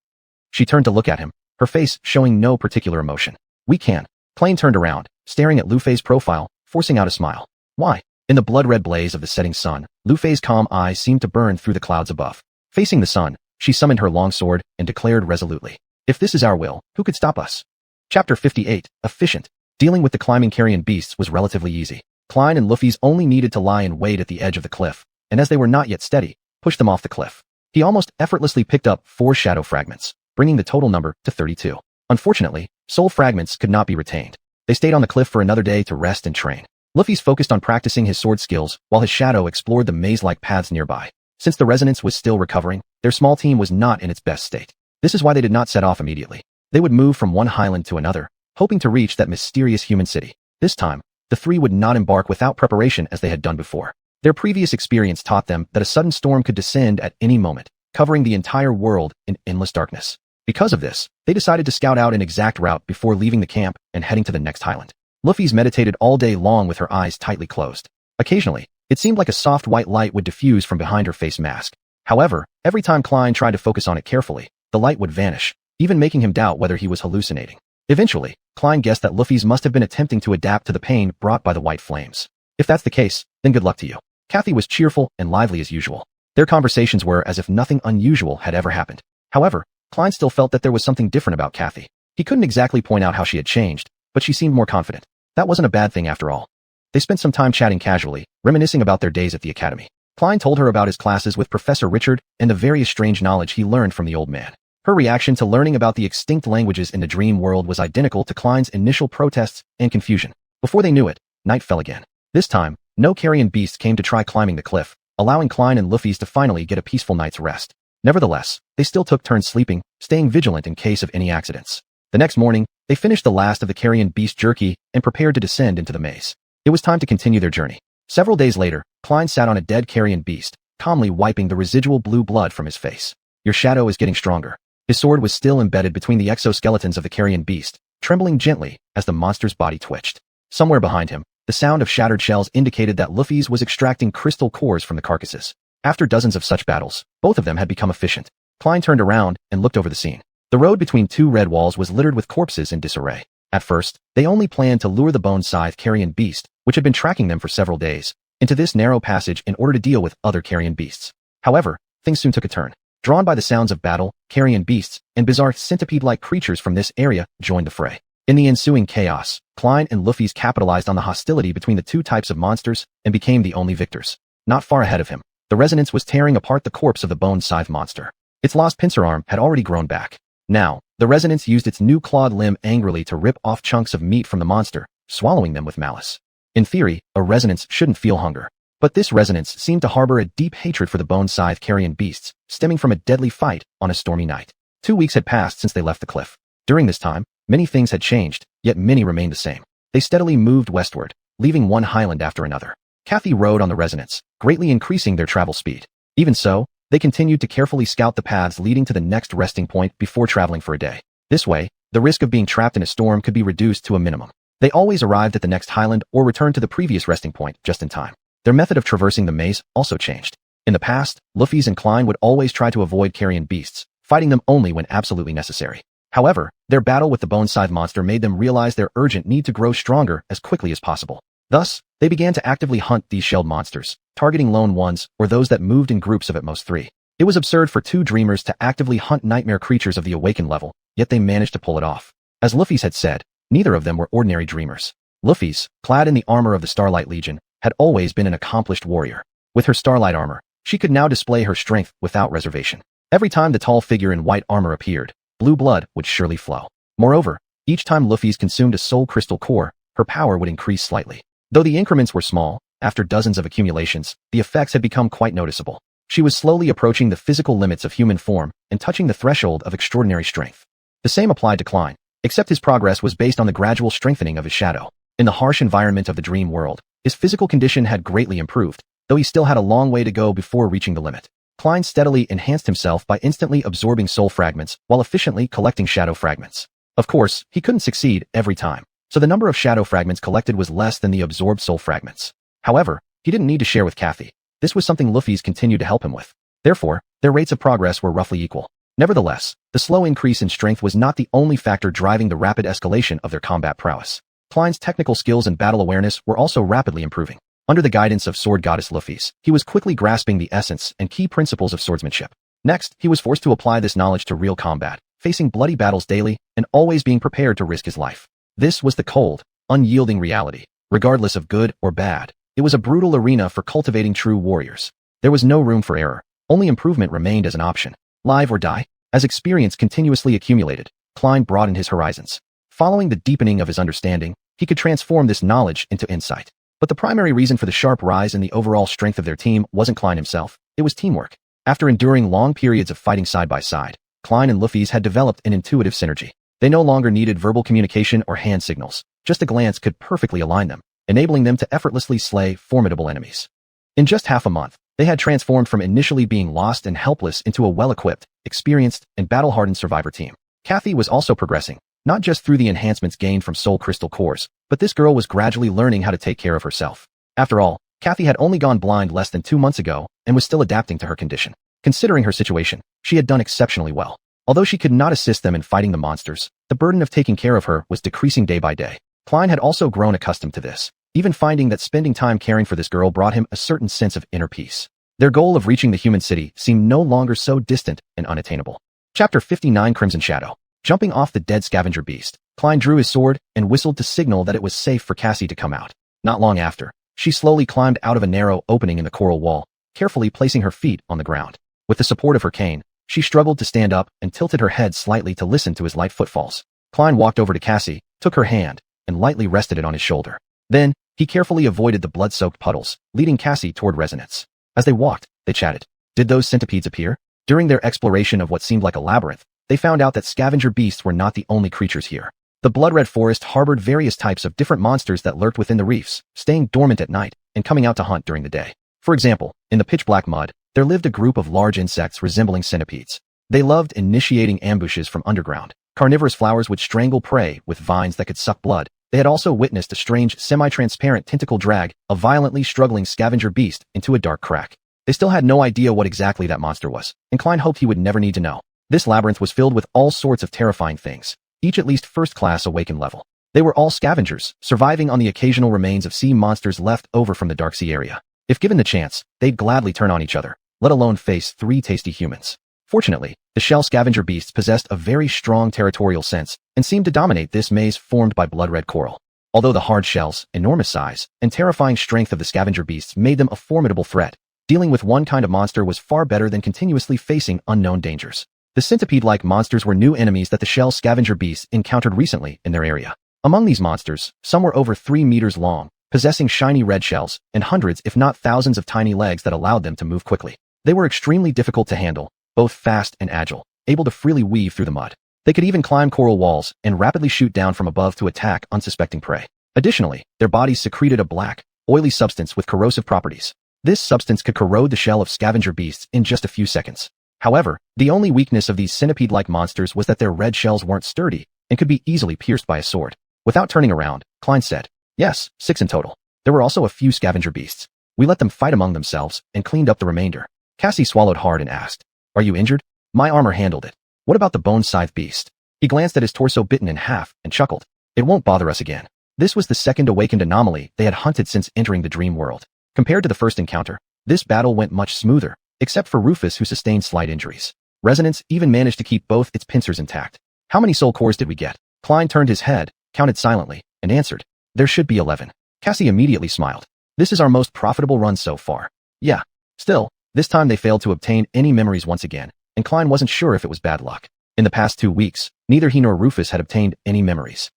She turned to look at him, her face showing no particular emotion. "We can." Klain turned around, staring at Lu Fei's profile, forcing out a smile. "Why?" In the blood-red blaze of the setting sun, Lu Fei's calm eyes seemed to burn through the clouds above. Facing the sun, she summoned her long sword and declared resolutely, "If this is our will, who could stop us?" Chapter 58, Efficient. Dealing with the climbing carrion beasts was relatively easy. Klain and Luffy's only needed to lie in wait at the edge of the cliff, and as they were not yet steady, pushed them off the cliff. He almost effortlessly picked up 4 shadow fragments, bringing the total number to 32. Unfortunately, soul fragments could not be retained. They stayed on the cliff for another day to rest and train. Luffy's focused on practicing his sword skills, while his shadow explored the maze-like paths nearby. Since the resonance was still recovering, their small team was not in its best state. This is why they did not set off immediately. They would move from one highland to another, hoping to reach that mysterious human city. This time, the 3 would not embark without preparation as they had done before. Their previous experience taught them that a sudden storm could descend at any moment, covering the entire world in endless darkness. Because of this, they decided to scout out an exact route before leaving the camp and heading to the next highland. Luffy's meditated all day long with her eyes tightly closed. Occasionally, It seemed like a soft white light would diffuse from behind her face mask. However, every time Klein tried to focus on it carefully, the light would vanish, even making him doubt whether he was hallucinating. Eventually, Klein guessed that Luffy's must have been attempting to adapt to the pain brought by the white flames. If that's the case, then good luck to you. Kathy was cheerful and lively as usual. Their conversations were as if nothing unusual had ever happened. However, Klein still felt that there was something different about Kathy. He couldn't exactly point out how she had changed, but she seemed more confident. That wasn't a bad thing after all. They spent some time chatting casually, reminiscing about their days at the academy. Klein told her about his classes with Professor Richard and the various strange knowledge he learned from the old man. Her reaction to learning about the extinct languages in the dream world was identical to Klein's initial protests and confusion. Before they knew it, night fell again. This time, no carrion beasts came to try climbing the cliff, allowing Klein and Luffy's to finally get a peaceful night's rest. Nevertheless, they still took turns sleeping, staying vigilant in case of any accidents. The next morning, they finished the last of the carrion beast jerky and prepared to descend into the maze. It was time to continue their journey. Several days later, Klein sat on a dead carrion beast, calmly wiping the residual blue blood from his face. Your shadow is getting stronger. His sword was still embedded between the exoskeletons of the carrion beast, trembling gently as the monster's body twitched. Somewhere behind him, the sound of shattered shells indicated that Luffy's was extracting crystal cores from the carcasses. After dozens of such battles, both of them had become efficient. Klein turned around and looked over the scene. The road between two red walls was littered with corpses in disarray. At first, they only planned to lure the bone scythe carrion beast, which had been tracking them for several days, into this narrow passage in order to deal with other carrion beasts. However, things soon took a turn. Drawn by the sounds of battle, carrion beasts and bizarre centipede-like creatures from this area joined the fray. In the ensuing chaos, Klein and Luffy's capitalized on the hostility between the two types of monsters and became the only victors. Not far ahead of him, the Resonance was tearing apart the corpse of the bone scythe monster. Its lost pincer arm had already grown back. Now, the Resonance used its new clawed limb angrily to rip off chunks of meat from the monster, swallowing them with malice. In theory, a Resonance shouldn't feel hunger. But this Resonance seemed to harbor a deep hatred for the bone scythe carrion beasts, stemming from a deadly fight on a stormy night. 2 weeks had passed since they left the cliff. During this time, many things had changed, yet many remained the same. They steadily moved westward, leaving one highland after another. Kathy rode on the Resonance, greatly increasing their travel speed. Even so, they continued to carefully scout the paths leading to the next resting point before traveling for a day. This way, the risk of being trapped in a storm could be reduced to a minimum. They always arrived at the next highland or returned to the previous resting point just in time. Their method of traversing the maze also changed. In the past, Luffy's and Klein would always try to avoid carrion beasts, fighting them only when absolutely necessary. However, their battle with the bone scythe monster made them realize their urgent need to grow stronger as quickly as possible. Thus, they began to actively hunt these shelled monsters, targeting lone ones or those that moved in groups of at most 3. It was absurd for 2 dreamers to actively hunt nightmare creatures of the awakened level, yet they managed to pull it off. As Luffy's had said, neither of them were ordinary dreamers. Luffy's, clad in the armor of the Starlight Legion, had always been an accomplished warrior. With her starlight armor, she could now display her strength without reservation. Every time the tall figure in white armor appeared, blue blood would surely flow. Moreover, each time Luffy's consumed a soul crystal core, her power would increase slightly. Though the increments were small, after dozens of accumulations, the effects had become quite noticeable. She was slowly approaching the physical limits of human form and touching the threshold of extraordinary strength. The same applied to Klein, except his progress was based on the gradual strengthening of his shadow. In the harsh environment of the dream world, his physical condition had greatly improved, though he still had a long way to go before reaching the limit. Klein steadily enhanced himself by instantly absorbing soul fragments while efficiently collecting shadow fragments. Of course, he couldn't succeed every time, so the number of shadow fragments collected was less than the absorbed soul fragments. However, he didn't need to share with Kathy. This was something Luffy's continued to help him with. Therefore, their rates of progress were roughly equal. Nevertheless, the slow increase in strength was not the only factor driving the rapid escalation of their combat prowess. Klein's technical skills and battle awareness were also rapidly improving. Under the guidance of sword goddess Luffy's, he was quickly grasping the essence and key principles of swordsmanship. Next, he was forced to apply this knowledge to real combat, facing bloody battles daily and always being prepared to risk his life. This was the cold, unyielding reality. Regardless of good or bad, it was a brutal arena for cultivating true warriors. There was no room for error. Only improvement remained as an option. Live or die. As experience continuously accumulated, Klein broadened his horizons. Following the deepening of his understanding, he could transform this knowledge into insight. But the primary reason for the sharp rise in the overall strength of their team wasn't Klein himself, it was teamwork. After enduring long periods of fighting side by side, Klein and Luffy's had developed an intuitive synergy. They no longer needed verbal communication or hand signals. Just a glance could perfectly align them, enabling them to effortlessly slay formidable enemies. In just half a month, they had transformed from initially being lost and helpless into a well-equipped, experienced, and battle-hardened survivor team. Kathy was also progressing, not just through the enhancements gained from soul crystal cores, but this girl was gradually learning how to take care of herself. After all, Kathy had only gone blind less than 2 months ago and was still adapting to her condition. Considering her situation, she had done exceptionally well. Although she could not assist them in fighting the monsters, the burden of taking care of her was decreasing day by day. Klein had also grown accustomed to this, even finding that spending time caring for this girl brought him a certain sense of inner peace. Their goal of reaching the human city seemed no longer so distant and unattainable. Chapter 59 Crimson Shadow. Jumping off the dead scavenger beast, Klein drew his sword and whistled to signal that it was safe for Cassie to come out. Not long after, she slowly climbed out of a narrow opening in the coral wall, carefully placing her feet on the ground. With the support of her cane, she struggled to stand up and tilted her head slightly to listen to his light footfalls. Klein walked over to Cassie, took her hand, and lightly rested it on his shoulder. Then, he carefully avoided the blood-soaked puddles, leading Cassie toward resonance. As they walked, they chatted. Did those centipedes appear? During their exploration of what seemed like a labyrinth, they found out that scavenger beasts were not the only creatures here. The blood-red forest harbored various types of different monsters that lurked within the reefs, staying dormant at night and coming out to hunt during the day. For example, in the pitch-black mud, there lived a group of large insects resembling centipedes. They loved initiating ambushes from underground. Carnivorous flowers would strangle prey with vines that could suck blood. They had also witnessed a strange, semi-transparent tentacle drag a violently struggling scavenger beast into a dark crack. They still had no idea what exactly that monster was, and Klein hoped he would never need to know. This labyrinth was filled with all sorts of terrifying things, each at least first-class awakened level. They were all scavengers, surviving on the occasional remains of sea monsters left over from the dark sea area. If given the chance, they'd gladly turn on each other, let alone face 3 tasty humans. Fortunately, the shell scavenger beasts possessed a very strong territorial sense and seemed to dominate this maze formed by blood-red coral. Although the hard shells, enormous size, and terrifying strength of the scavenger beasts made them a formidable threat, dealing with one kind of monster was far better than continuously facing unknown dangers. The centipede-like monsters were new enemies that the shell scavenger beasts encountered recently in their area. Among these monsters, some were over 3 meters long, possessing shiny red shells, and hundreds if not thousands of tiny legs that allowed them to move quickly. They were extremely difficult to handle, both fast and agile, able to freely weave through the mud. They could even climb coral walls and rapidly shoot down from above to attack unsuspecting prey. Additionally, their bodies secreted a black, oily substance with corrosive properties. This substance could corrode the shell of scavenger beasts in just a few seconds. However, the only weakness of these centipede-like monsters was that their red shells weren't sturdy and could be easily pierced by a sword. Without turning around, Klein said, "Yes, 6 in total. There were also a few scavenger beasts. We let them fight among themselves and cleaned up the remainder." Cassie swallowed hard and asked, "Are you injured?" "My armor handled it. What about the bone-scythe beast?" He glanced at his torso bitten in half and chuckled. "It won't bother us again." This was the second awakened anomaly they had hunted since entering the dream world. Compared to the first encounter, this battle went much smoother, except for Rufus, who sustained slight injuries. Resonance even managed to keep both its pincers intact. "How many soul cores did we get?" Klein turned his head, counted silently, and answered, "There should be 11. Cassie immediately smiled. "This is our most profitable run so far." "Yeah. Still, this time they failed to obtain any memories once again, and Klein wasn't sure if it was bad luck. In the past 2 weeks, neither he nor Rufus had obtained any memories.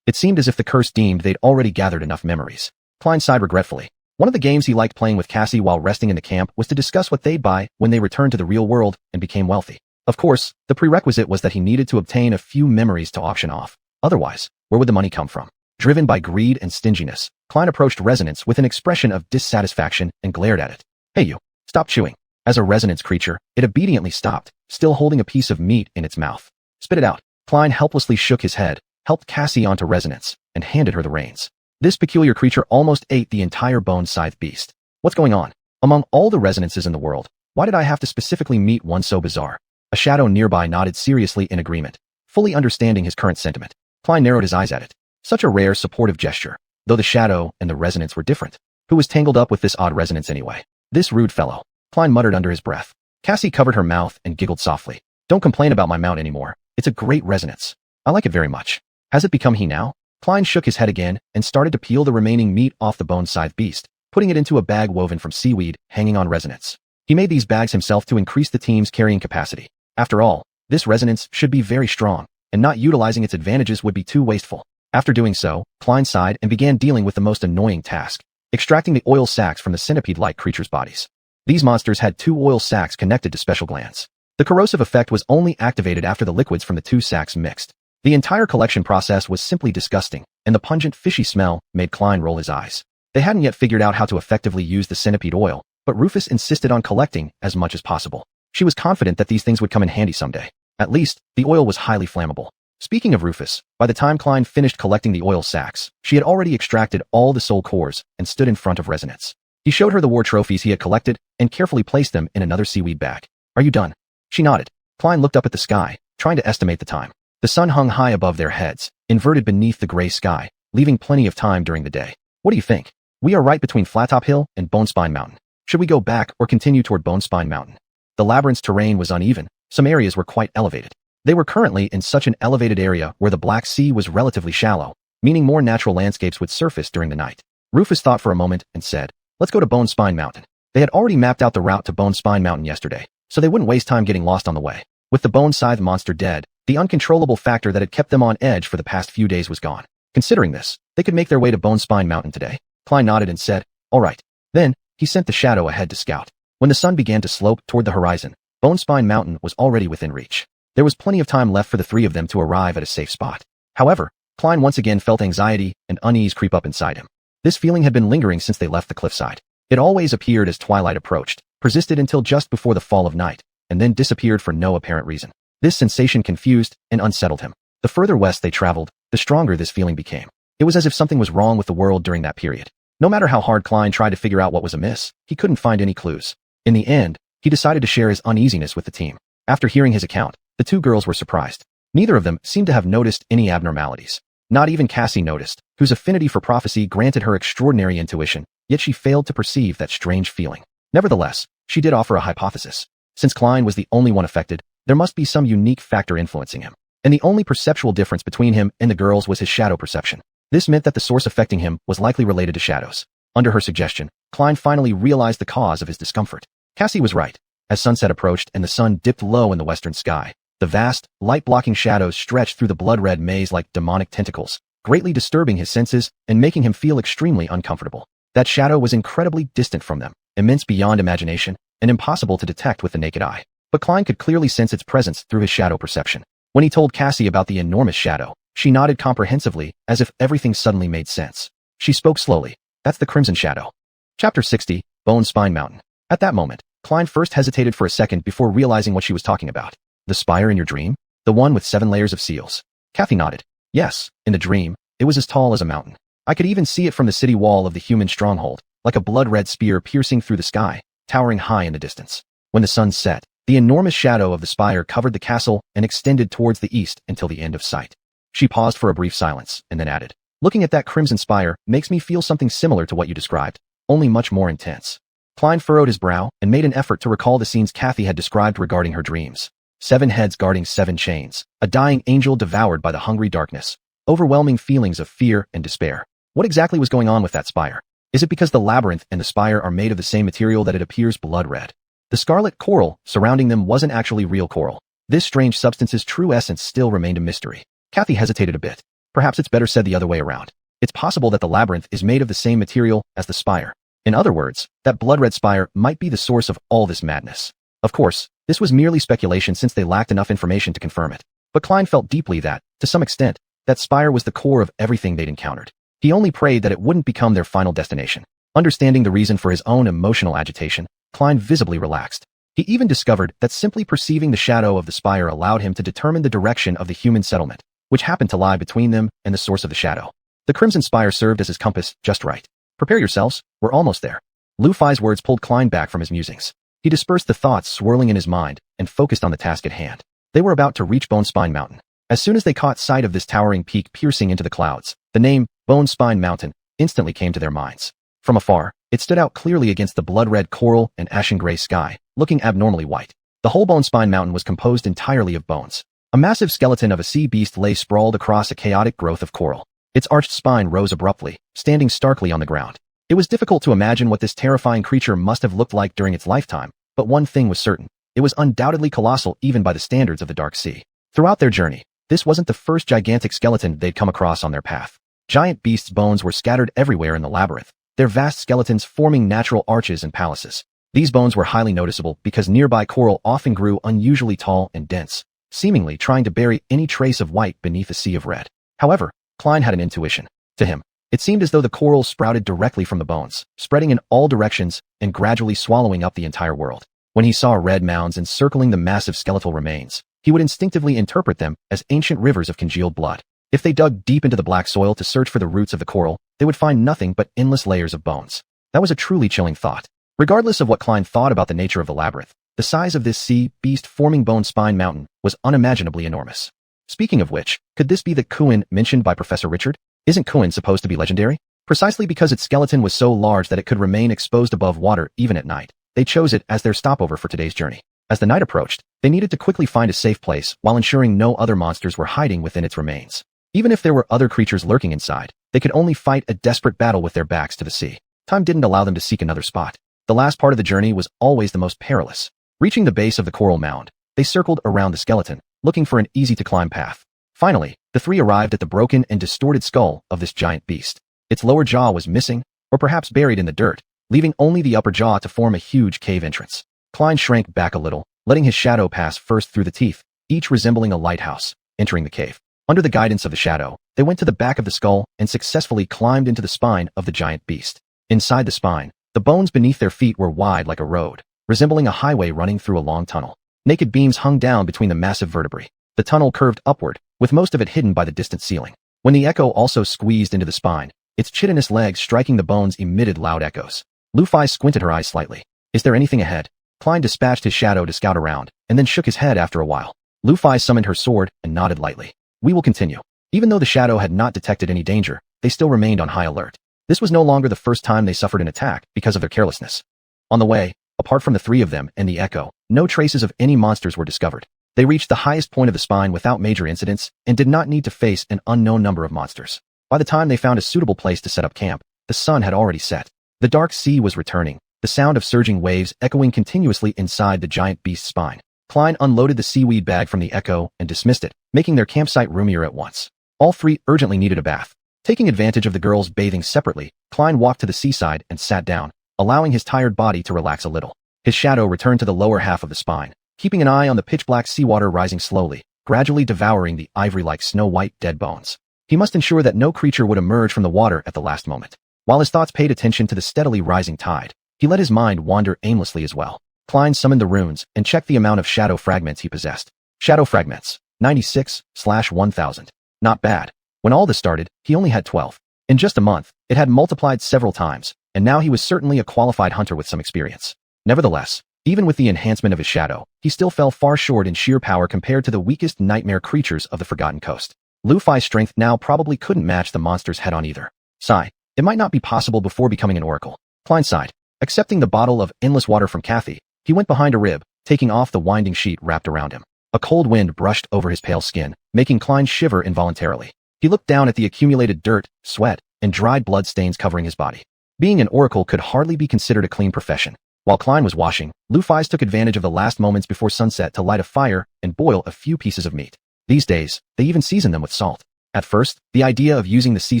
It seemed as if the curse deemed they'd already gathered enough memories. Klein sighed regretfully. One of the games he liked playing with Cassie while resting in the camp was to discuss what they'd buy when they returned to the real world and became wealthy. Of course, the prerequisite was that he needed to obtain a few memories to auction off. Otherwise, where would the money come from? Driven by greed and stinginess, Klein approached Resonance with an expression of dissatisfaction and glared at it. "Hey you, stop chewing." As a resonance creature, it obediently stopped, still holding a piece of meat in its mouth. "Spit it out." Klein helplessly shook his head, helped Cassie onto Resonance, and handed her the reins. This peculiar creature almost ate the entire bone-scythe beast. "What's going on? Among all the resonances in the world, why did I have to specifically meet one so bizarre?" A shadow nearby nodded seriously in agreement, fully understanding his current sentiment. Klein narrowed his eyes at it. Such a rare, supportive gesture, though the shadow and the resonance were different. Who was tangled up with this odd resonance anyway? This rude fellow. Klein muttered under his breath. Cassie covered her mouth and giggled softly. "Don't complain about my mount anymore. It's a great resonance. I like it very much." Has it become he now? Klein shook his head again and started to peel the remaining meat off the bone-scythe beast, putting it into a bag woven from seaweed hanging on Resonance. He made these bags himself to increase the team's carrying capacity. After all, this Resonance should be very strong, and not utilizing its advantages would be too wasteful. After doing so, Klein sighed and began dealing with the most annoying task, extracting the oil sacs from the centipede-like creatures' bodies. These monsters had 2 oil sacs connected to special glands. The corrosive effect was only activated after the liquids from the 2 sacs mixed. The entire collection process was simply disgusting, and the pungent fishy smell made Klein roll his eyes. They hadn't yet figured out how to effectively use the centipede oil, but Rufus insisted on collecting as much as possible. She was confident that these things would come in handy someday. At least, the oil was highly flammable. Speaking of Rufus, by the time Klein finished collecting the oil sacs, she had already extracted all the soul cores and stood in front of Resonance. He showed her the war trophies he had collected and carefully placed them in another seaweed bag. Are you done? She nodded. Klein looked up at the sky, trying to estimate the time. The sun hung high above their heads, inverted beneath the gray sky, leaving plenty of time during the day. What do you think? We are right between Flattop Hill and Bonespine Mountain. Should we go back or continue toward Bonespine Mountain? The labyrinth's terrain was uneven. Some areas were quite elevated. They were currently in such an elevated area where the Black Sea was relatively shallow, meaning more natural landscapes would surface during the night. Rufus thought for a moment and said, let's go to Bonespine Mountain. They had already mapped out the route to Bonespine Mountain yesterday, so they wouldn't waste time getting lost on the way. With the Bone Scythe monster dead, the uncontrollable factor that had kept them on edge for the past few days was gone. Considering this, they could make their way to Bonespine Mountain today. Klein nodded and said, all right. Then, he sent the shadow ahead to scout. When the sun began to slope toward the horizon, Bonespine Mountain was already within reach. There was plenty of time left for the three of them to arrive at a safe spot. However, Klein once again felt anxiety and unease creep up inside him. This feeling had been lingering since they left the cliffside. It always appeared as twilight approached, persisted until just before the fall of night, and then disappeared for no apparent reason. This sensation confused and unsettled him. The further west they traveled, the stronger this feeling became. It was as if something was wrong with the world during that period. No matter how hard Klein tried to figure out what was amiss, he couldn't find any clues. In the end, he decided to share his uneasiness with the team. After hearing his account, the two girls were surprised. Neither of them seemed to have noticed any abnormalities. Not even Cassie noticed, whose affinity for prophecy granted her extraordinary intuition, yet she failed to perceive that strange feeling. Nevertheless, she did offer a hypothesis. Since Klein was the only one affected, there must be some unique factor influencing him. And the only perceptual difference between him and the girls was his shadow perception. This meant that the source affecting him was likely related to shadows. Under her suggestion, Klein finally realized the cause of his discomfort. Cassie was right. As sunset approached and the sun dipped low in the western sky, the vast, light-blocking shadows stretched through the blood-red maze like demonic tentacles, greatly disturbing his senses and making him feel extremely uncomfortable. That shadow was incredibly distant from them, immense beyond imagination, and impossible to detect with the naked eye. But Klein could clearly sense its presence through his shadow perception. When he told Cassie about the enormous shadow, she nodded comprehensively, as if everything suddenly made sense. She spoke slowly. That's the Crimson Shadow. Chapter 60, Bonespine Mountain. At that moment, Klein first hesitated for a second before realizing what she was talking about. The spire in your dream? The one with 7 layers of seals. Kathy nodded. Yes, in the dream, it was as tall as a mountain. I could even see it from the city wall of the human stronghold, like a blood-red spear piercing through the sky, towering high in the distance. When the sun set, the enormous shadow of the spire covered the castle and extended towards the east until the end of sight. She paused for a brief silence, and then added, looking at that crimson spire makes me feel something similar to what you described, only much more intense. Klein furrowed his brow and made an effort to recall the scenes Kathy had described regarding her dreams. 7 heads guarding 7 chains, a dying angel devoured by the hungry darkness, overwhelming feelings of fear and despair. What exactly was going on with that spire? Is it because the labyrinth and the spire are made of the same material that it appears blood-red? The scarlet coral surrounding them wasn't actually real coral. This strange substance's true essence still remained a mystery. Kathy hesitated a bit. Perhaps it's better said the other way around. It's possible that the labyrinth is made of the same material as the spire. In other words, that blood-red spire might be the source of all this madness. Of course, this was merely speculation since they lacked enough information to confirm it. But Klein felt deeply that, to some extent, that spire was the core of everything they'd encountered. He only prayed that it wouldn't become their final destination. Understanding the reason for his own emotional agitation, Klein visibly relaxed. He even discovered that simply perceiving the shadow of the spire allowed him to determine the direction of the human settlement, which happened to lie between them and the source of the shadow. The crimson spire served as his compass, just right. Prepare yourselves, we're almost there. Lu Fai's words pulled Klein back from his musings. He dispersed the thoughts swirling in his mind and focused on the task at hand. They were about to reach Bonespine Mountain. As soon as they caught sight of this towering peak piercing into the clouds, the name, Bonespine Mountain, instantly came to their minds. From afar, it stood out clearly against the blood-red coral and ashen-gray sky, looking abnormally white. The whole Bonespine Mountain was composed entirely of bones. A massive skeleton of a sea beast lay sprawled across a chaotic growth of coral. Its arched spine rose abruptly, standing starkly on the ground. It was difficult to imagine what this terrifying creature must have looked like during its lifetime, but one thing was certain. It was undoubtedly colossal even by the standards of the Dark Sea. Throughout their journey, this wasn't the first gigantic skeleton they'd come across on their path. Giant beasts' bones were scattered everywhere in the labyrinth, their vast skeletons forming natural arches and palaces. These bones were highly noticeable because nearby coral often grew unusually tall and dense, seemingly trying to bury any trace of white beneath a sea of red. However, Klein had an intuition. To him, it seemed as though the coral sprouted directly from the bones, spreading in all directions and gradually swallowing up the entire world. When he saw red mounds encircling the massive skeletal remains, he would instinctively interpret them as ancient rivers of congealed blood. If they dug deep into the black soil to search for the roots of the coral, they would find nothing but endless layers of bones. That was a truly chilling thought. Regardless of what Klein thought about the nature of the labyrinth, the size of this sea beast forming Bone Spine Mountain was unimaginably enormous. Speaking of which, could this be the xuanhuan mentioned by Professor Richard? Isn't xuanhuan supposed to be legendary? Precisely because its skeleton was so large that it could remain exposed above water even at night, they chose it as their stopover for today's journey. As the night approached, they needed to quickly find a safe place while ensuring no other monsters were hiding within its remains. Even if there were other creatures lurking inside, they could only fight a desperate battle with their backs to the sea. Time didn't allow them to seek another spot. The last part of the journey was always the most perilous. Reaching the base of the coral mound, they circled around the skeleton, looking for an easy-to-climb path. Finally, the three arrived at the broken and distorted skull of this giant beast. Its lower jaw was missing, or perhaps buried in the dirt, leaving only the upper jaw to form a huge cave entrance. Klein shrank back a little, letting his shadow pass first through the teeth, each resembling a lighthouse, entering the cave. Under the guidance of the shadow, they went to the back of the skull and successfully climbed into the spine of the giant beast. Inside the spine, the bones beneath their feet were wide like a road, resembling a highway running through a long tunnel. Naked beams hung down between the massive vertebrae. The tunnel curved upward, with most of it hidden by the distant ceiling. When the echo also squeezed into the spine, its chitinous legs striking the bones emitted loud echoes. Luffy squinted her eyes slightly. Is there anything ahead? Klein dispatched his shadow to scout around, and then shook his head after a while. Luffy summoned her sword and nodded lightly. We will continue. Even though the shadow had not detected any danger, they still remained on high alert. This was no longer the first time they suffered an attack because of their carelessness. On the way, apart from the three of them and the echo, no traces of any monsters were discovered. They reached the highest point of the spine without major incidents and did not need to face an unknown number of monsters. By the time they found a suitable place to set up camp, the sun had already set. The dark sea was returning, the sound of surging waves echoing continuously inside the giant beast's spine. Klein unloaded the seaweed bag from the echo and dismissed it, making their campsite roomier at once. All three urgently needed a bath. Taking advantage of the girls bathing separately, Klein walked to the seaside and sat down, allowing his tired body to relax a little. His shadow returned to the lower half of the spine, keeping an eye on the pitch-black seawater rising slowly, gradually devouring the ivory-like snow-white dead bones. He must ensure that no creature would emerge from the water at the last moment. While his thoughts paid attention to the steadily rising tide, he let his mind wander aimlessly as well. Klein summoned the runes and checked the amount of shadow fragments he possessed. Shadow fragments, 96/1000. Not bad. When all this started, he only had 12. In just a month, it had multiplied several times, and now he was certainly a qualified hunter with some experience. Nevertheless, even with the enhancement of his shadow, he still fell far short in sheer power compared to the weakest nightmare creatures of the Forgotten Coast. Luffy's strength now probably couldn't match the monster's head on either. Sigh. It might not be possible before becoming an oracle. Klein sighed. Accepting the bottle of endless water from Kathy, he went behind a rib, taking off the winding sheet wrapped around him. A cold wind brushed over his pale skin, making Klein shiver involuntarily. He looked down at the accumulated dirt, sweat, and dried blood stains covering his body. Being an oracle could hardly be considered a clean profession. While Klein was washing, Luffy took advantage of the last moments before sunset to light a fire and boil a few pieces of meat. These days, they even season them with salt. At first, the idea of using the sea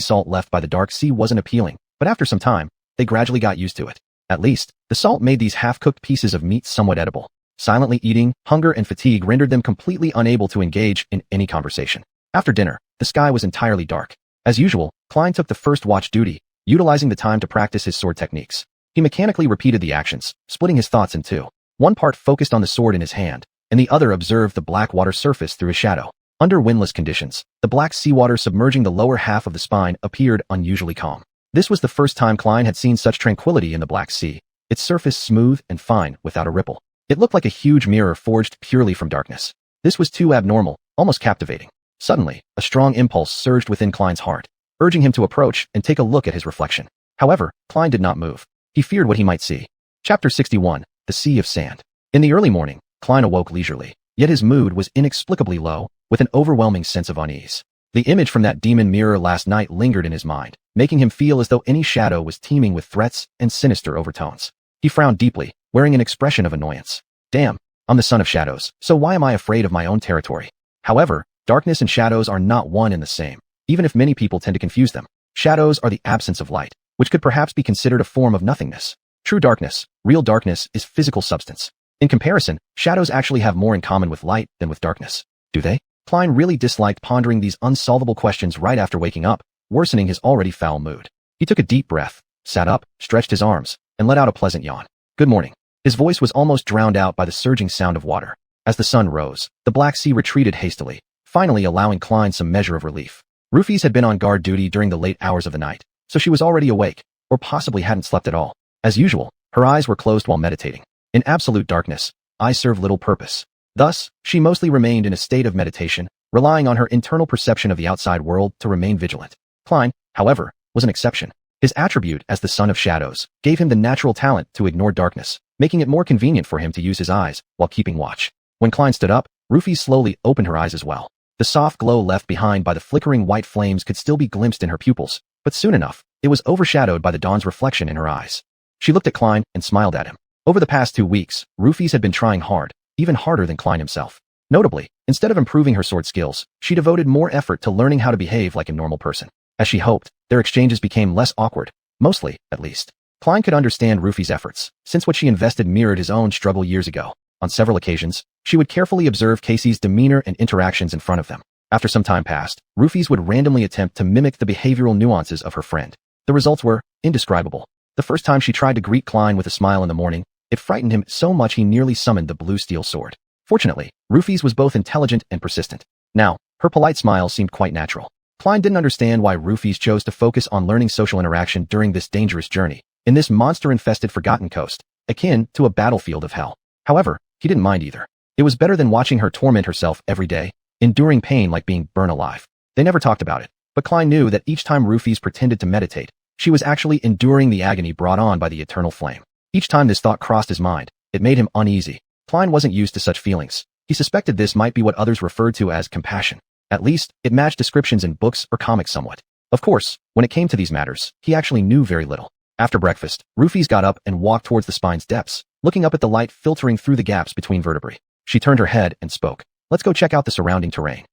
salt left by the dark sea wasn't appealing, but after some time, they gradually got used to it. At least, the salt made these half-cooked pieces of meat somewhat edible. Silently eating, hunger and fatigue rendered them completely unable to engage in any conversation. After dinner, the sky was entirely dark. As usual, Klein took the first watch duty, utilizing the time to practice his sword techniques. He mechanically repeated the actions, splitting his thoughts in two. One part focused on the sword in his hand, and the other observed the black water surface through his shadow. Under windless conditions, the black seawater submerging the lower half of the spine appeared unusually calm. This was the first time Klein had seen such tranquility in the Black Sea, its surface smooth and fine without a ripple. It looked like a huge mirror forged purely from darkness. This was too abnormal, almost captivating. Suddenly, a strong impulse surged within Klein's heart, urging him to approach and take a look at his reflection. However, Klein did not move. He feared what he might see. Chapter 61, The Sea of Sand. In the early morning, Klein awoke leisurely, yet his mood was inexplicably low, with an overwhelming sense of unease. The image from that demon mirror last night lingered in his mind, making him feel as though any shadow was teeming with threats and sinister overtones. He frowned deeply, wearing an expression of annoyance. Damn, I'm the son of shadows, so why am I afraid of my own territory? However, darkness and shadows are not one and the same, even if many people tend to confuse them. Shadows are the absence of light, which could perhaps be considered a form of nothingness. True darkness, real darkness, is physical substance. In comparison, shadows actually have more in common with light than with darkness. Do they? Klein really disliked pondering these unsolvable questions right after waking up, worsening his already foul mood. He took a deep breath, sat up, stretched his arms, and let out a pleasant yawn. Good morning. His voice was almost drowned out by the surging sound of water. As the sun rose, the Black Sea retreated hastily, finally allowing Klein some measure of relief. Rufus had been on guard duty during the late hours of the night, so she was already awake, or possibly hadn't slept at all. As usual, her eyes were closed while meditating. In absolute darkness, eyes serve little purpose. Thus, she mostly remained in a state of meditation, relying on her internal perception of the outside world to remain vigilant. Klein, however, was an exception. His attribute as the son of shadows gave him the natural talent to ignore darkness, making it more convenient for him to use his eyes while keeping watch. When Klein stood up, Rufy slowly opened her eyes as well. The soft glow left behind by the flickering white flames could still be glimpsed in her pupils, but soon enough, it was overshadowed by the dawn's reflection in her eyes. She looked at Klein and smiled at him. Over the past 2 weeks, Rufy's had been trying hard, even harder than Klein himself. Notably, instead of improving her sword skills, she devoted more effort to learning how to behave like a normal person. As she hoped, their exchanges became less awkward, mostly, at least. Klein could understand Rufy's efforts, since what she invested mirrored his own struggle years ago. On several occasions, she would carefully observe Casey's demeanor and interactions in front of them. After some time passed, Rufy's would randomly attempt to mimic the behavioral nuances of her friend. The results were indescribable. The first time she tried to greet Klein with a smile in the morning, it frightened him so much he nearly summoned the blue steel sword. Fortunately, Rufy's was both intelligent and persistent. Now, her polite smile seemed quite natural. Klein didn't understand why Rufy's chose to focus on learning social interaction during this dangerous journey, in this monster-infested forgotten coast, akin to a battlefield of hell. However, he didn't mind either. It was better than watching her torment herself every day, enduring pain like being burned alive. They never talked about it, but Klein knew that each time Rufy's pretended to meditate, she was actually enduring the agony brought on by the eternal flame. Each time this thought crossed his mind, it made him uneasy. Klein wasn't used to such feelings. He suspected this might be what others referred to as compassion. At least, it matched descriptions in books or comics somewhat. Of course, when it came to these matters, he actually knew very little. After breakfast, Rufy's got up and walked towards the spine's depths, looking up at the light filtering through the gaps between vertebrae. She turned her head and spoke. Let's go check out the surrounding terrain.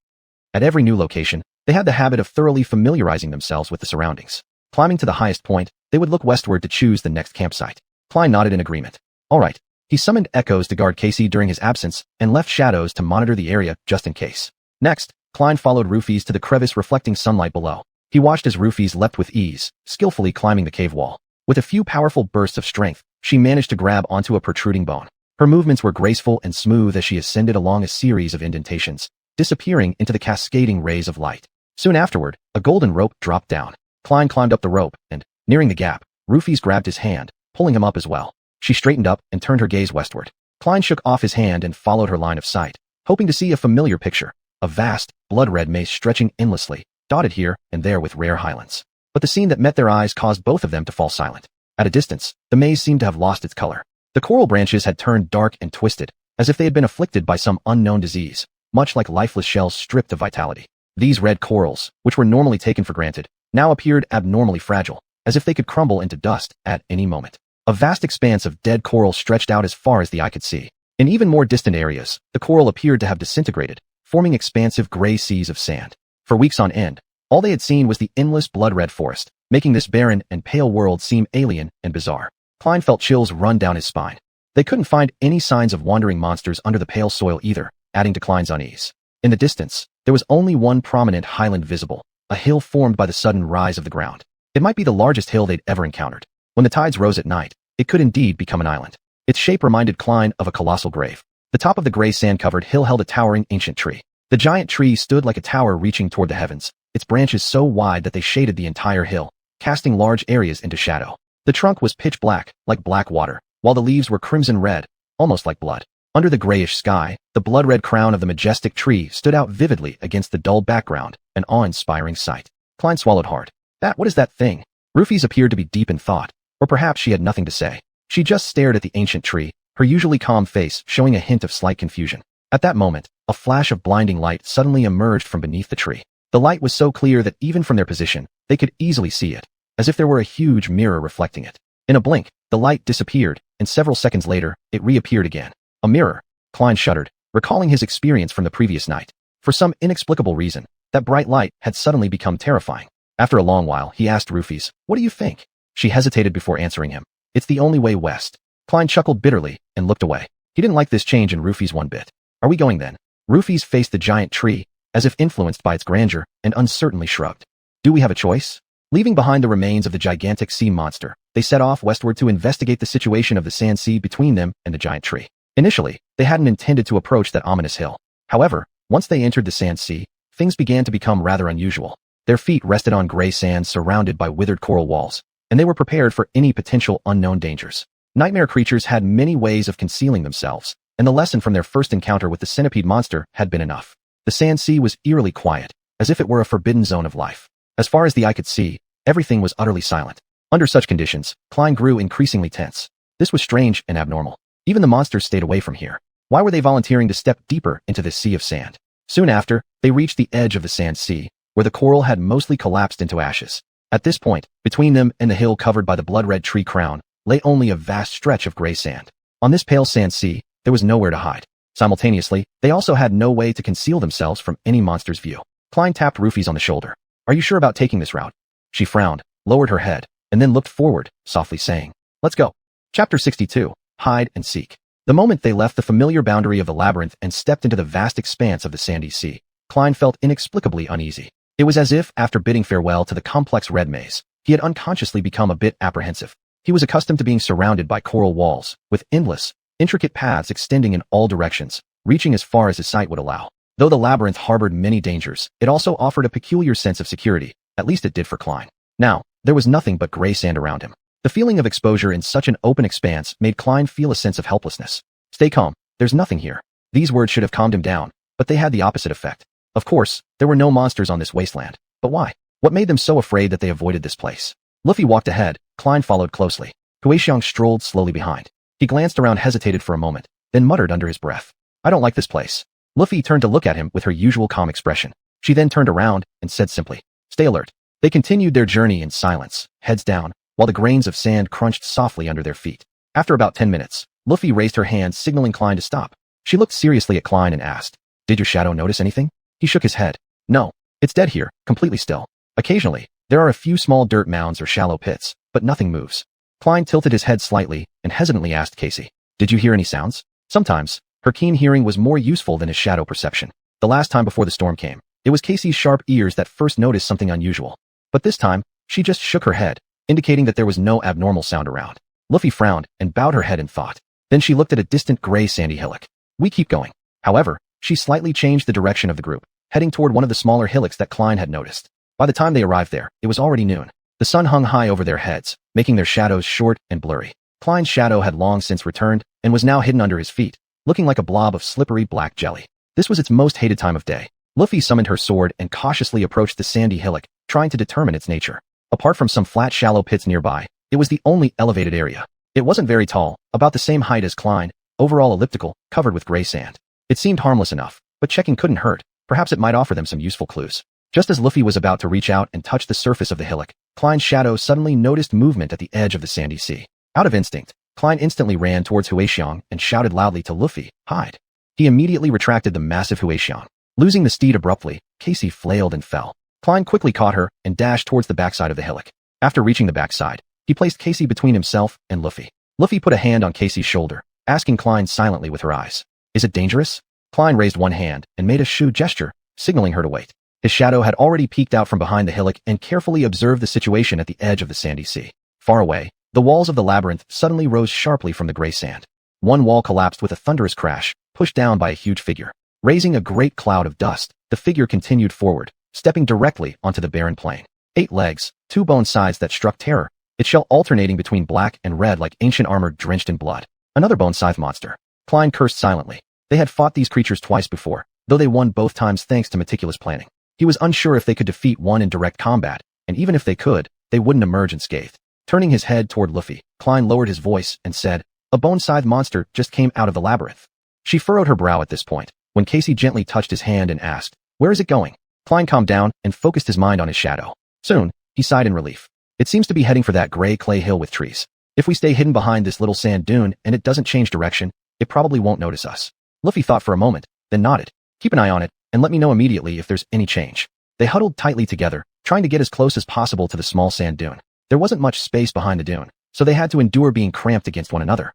At every new location, they had the habit of thoroughly familiarizing themselves with the surroundings. Climbing to the highest point, they would look westward to choose the next campsite. Klein nodded in agreement. All right. He summoned echoes to guard Casey during his absence and left shadows to monitor the area just in case. Next, Klein followed Rufy's to the crevice reflecting sunlight below. He watched as Rufy's leapt with ease, skillfully climbing the cave wall. With a few powerful bursts of strength, she managed to grab onto a protruding bone. Her movements were graceful and smooth as she ascended along a series of indentations, disappearing into the cascading rays of light. Soon afterward, a golden rope dropped down. Klein climbed up the rope and, nearing the gap, Rufy's grabbed his hand, pulling him up as well. She straightened up and turned her gaze westward. Klein shook off his hand and followed her line of sight, hoping to see a familiar picture, a vast, blood-red maze stretching endlessly, dotted here and there with rare highlands. But the scene that met their eyes caused both of them to fall silent. At a distance, the maze seemed to have lost its color. The coral branches had turned dark and twisted, as if they had been afflicted by some unknown disease, much like lifeless shells stripped of vitality. These red corals, which were normally taken for granted, now appeared abnormally fragile, as if they could crumble into dust at any moment. A vast expanse of dead coral stretched out as far as the eye could see. In even more distant areas, the coral appeared to have disintegrated, forming expansive gray seas of sand. For weeks on end, all they had seen was the endless blood-red forest, making this barren and pale world seem alien and bizarre. Klein felt chills run down his spine. They couldn't find any signs of wandering monsters under the pale soil either, adding to Klein's unease. In the distance, there was only one prominent highland visible, a hill formed by the sudden rise of the ground. It might be the largest hill they'd ever encountered. When the tides rose at night, it could indeed become an island. Its shape reminded Klein of a colossal grave. The top of the gray sand-covered hill held a towering ancient tree. The giant tree stood like a tower reaching toward the heavens, its branches so wide that they shaded the entire hill, casting large areas into shadow. The trunk was pitch black, like black water, while the leaves were crimson red, almost like blood. Under the grayish sky, the blood-red crown of the majestic tree stood out vividly against the dull background, an awe-inspiring sight. Klein swallowed hard. What is that thing? Rufy's appeared to be deep in thought, or perhaps she had nothing to say. She just stared at the ancient tree, her usually calm face showing a hint of slight confusion. At that moment, a flash of blinding light suddenly emerged from beneath the tree. The light was so clear that even from their position, they could easily see it, as if there were a huge mirror reflecting it. In a blink, the light disappeared, and several seconds later, it reappeared again. A mirror. Klein shuddered, recalling his experience from the previous night. For some inexplicable reason, that bright light had suddenly become terrifying. After a long while, he asked Rufy's, "What do you think?" She hesitated before answering him. "It's the only way west." Klein chuckled bitterly and looked away. He didn't like this change in Rufy's one bit. "Are we going then?" Rufy's faced the giant tree, as if influenced by its grandeur, and uncertainly shrugged. "Do we have a choice?" Leaving behind the remains of the gigantic sea monster, they set off westward to investigate the situation of the sand sea between them and the giant tree. Initially, they hadn't intended to approach that ominous hill. However, once they entered the sand sea, things began to become rather unusual. Their feet rested on gray sand surrounded by withered coral walls. and they were prepared for any potential unknown dangers. Nightmare creatures had many ways of concealing themselves, and the lesson from their first encounter with the centipede monster had been enough. The sand sea was eerily quiet, as if it were a forbidden zone of life. As far as the eye could see, everything was utterly silent. Under such conditions, Klein grew increasingly tense. This was strange and abnormal. Even the monsters stayed away from here. Why were they volunteering to step deeper into this sea of sand? Soon after, they reached the edge of the sand sea, where the coral had mostly collapsed into ashes. At this point, between them and the hill covered by the blood-red tree crown, lay only a vast stretch of gray sand. On this pale sand sea, there was nowhere to hide. Simultaneously, they also had no way to conceal themselves from any monster's view. Klein tapped Rufus on the shoulder. "Are you sure about taking this route?" She frowned, lowered her head, and then looked forward, softly saying, "Let's go." Chapter 62. Hide and Seek. The moment they left the familiar boundary of the labyrinth and stepped into the vast expanse of the sandy sea, Klein felt inexplicably uneasy. It was as if, after bidding farewell to the complex red maze, he had unconsciously become a bit apprehensive. He was accustomed to being surrounded by coral walls, with endless, intricate paths extending in all directions, reaching as far as his sight would allow. Though the labyrinth harbored many dangers, it also offered a peculiar sense of security, at least it did for Klein. Now, there was nothing but gray sand around him. The feeling of exposure in such an open expanse made Klein feel a sense of helplessness. "Stay calm, there's nothing here." These words should have calmed him down, but they had the opposite effect. Of course, there were no monsters on this wasteland. But why? What made them so afraid that they avoided this place? Luffy walked ahead, Klein followed closely. Xuanhuan strolled slowly behind. He glanced around, hesitated for a moment, then muttered under his breath, "I don't like this place." Luffy turned to look at him with her usual calm expression. She then turned around and said simply, "Stay alert." They continued their journey in silence, heads down, while the grains of sand crunched softly under their feet. After about 10 minutes, Luffy raised her hand, signaling Klein to stop. She looked seriously at Klein and asked, "Did your shadow notice anything?" He shook his head. "No. It's dead here, completely still. Occasionally, there are a few small dirt mounds or shallow pits, but nothing moves." Klein tilted his head slightly and hesitantly asked Casey, "Did you hear any sounds?" Sometimes, her keen hearing was more useful than his shadow perception. The last time before the storm came, it was Casey's sharp ears that first noticed something unusual. But this time, she just shook her head, indicating that there was no abnormal sound around. Luffy frowned and bowed her head in thought. Then she looked at a distant gray sandy hillock. "We keep going." However, she slightly changed the direction of the group, heading toward one of the smaller hillocks that Klein had noticed. By the time they arrived there, it was already noon. The sun hung high over their heads, making their shadows short and blurry. Klein's shadow had long since returned and was now hidden under his feet, looking like a blob of slippery black jelly. This was its most hated time of day. Luffy summoned her sword and cautiously approached the sandy hillock, trying to determine its nature. Apart from some flat shallow pits nearby, it was the only elevated area. It wasn't very tall, about the same height as Klein, overall elliptical, covered with gray sand. It seemed harmless enough, but checking couldn't hurt. Perhaps it might offer them some useful clues. Just as Luffy was about to reach out and touch the surface of the hillock, Klein's shadow suddenly noticed movement at the edge of the sandy sea. Out of instinct, Klein instantly ran towards Xuanhuan and shouted loudly to Luffy, "Hide." He immediately retracted the massive Xuanhuan. Losing the steed abruptly, Casey flailed and fell. Klein quickly caught her and dashed towards the backside of the hillock. After reaching the backside, he placed Casey between himself and Luffy. Luffy put a hand on Casey's shoulder, asking Klein silently with her eyes, "Is it dangerous?" Klein raised one hand and made a shoe gesture, signaling her to wait. His shadow had already peeked out from behind the hillock and carefully observed the situation at the edge of the sandy sea. Far away, the walls of the labyrinth suddenly rose sharply from the gray sand. One wall collapsed with a thunderous crash, pushed down by a huge figure. Raising a great cloud of dust, the figure continued forward, stepping directly onto the barren plain. 8 legs, 2 bone sides that struck terror, its shell alternating between black and red like ancient armor drenched in blood. Another bone scythe monster. Klein cursed silently. They had fought these creatures twice before, though they won both times thanks to meticulous planning. He was unsure if they could defeat one in direct combat, and even if they could, they wouldn't emerge unscathed. Turning his head toward Luffy, Klein lowered his voice and said, "A bone scythe monster just came out of the labyrinth." She furrowed her brow at this point, when Casey gently touched his hand and asked, "Where is it going?" Klein calmed down and focused his mind on his shadow. Soon, he sighed in relief. "It seems to be heading for that gray clay hill with trees. If we stay hidden behind this little sand dune and it doesn't change direction, it probably won't notice us." Luffy thought for a moment, then nodded. "Keep an eye on it, and let me know immediately if there's any change." They huddled tightly together, trying to get as close as possible to the small sand dune. There wasn't much space behind the dune, so they had to endure being cramped against one another.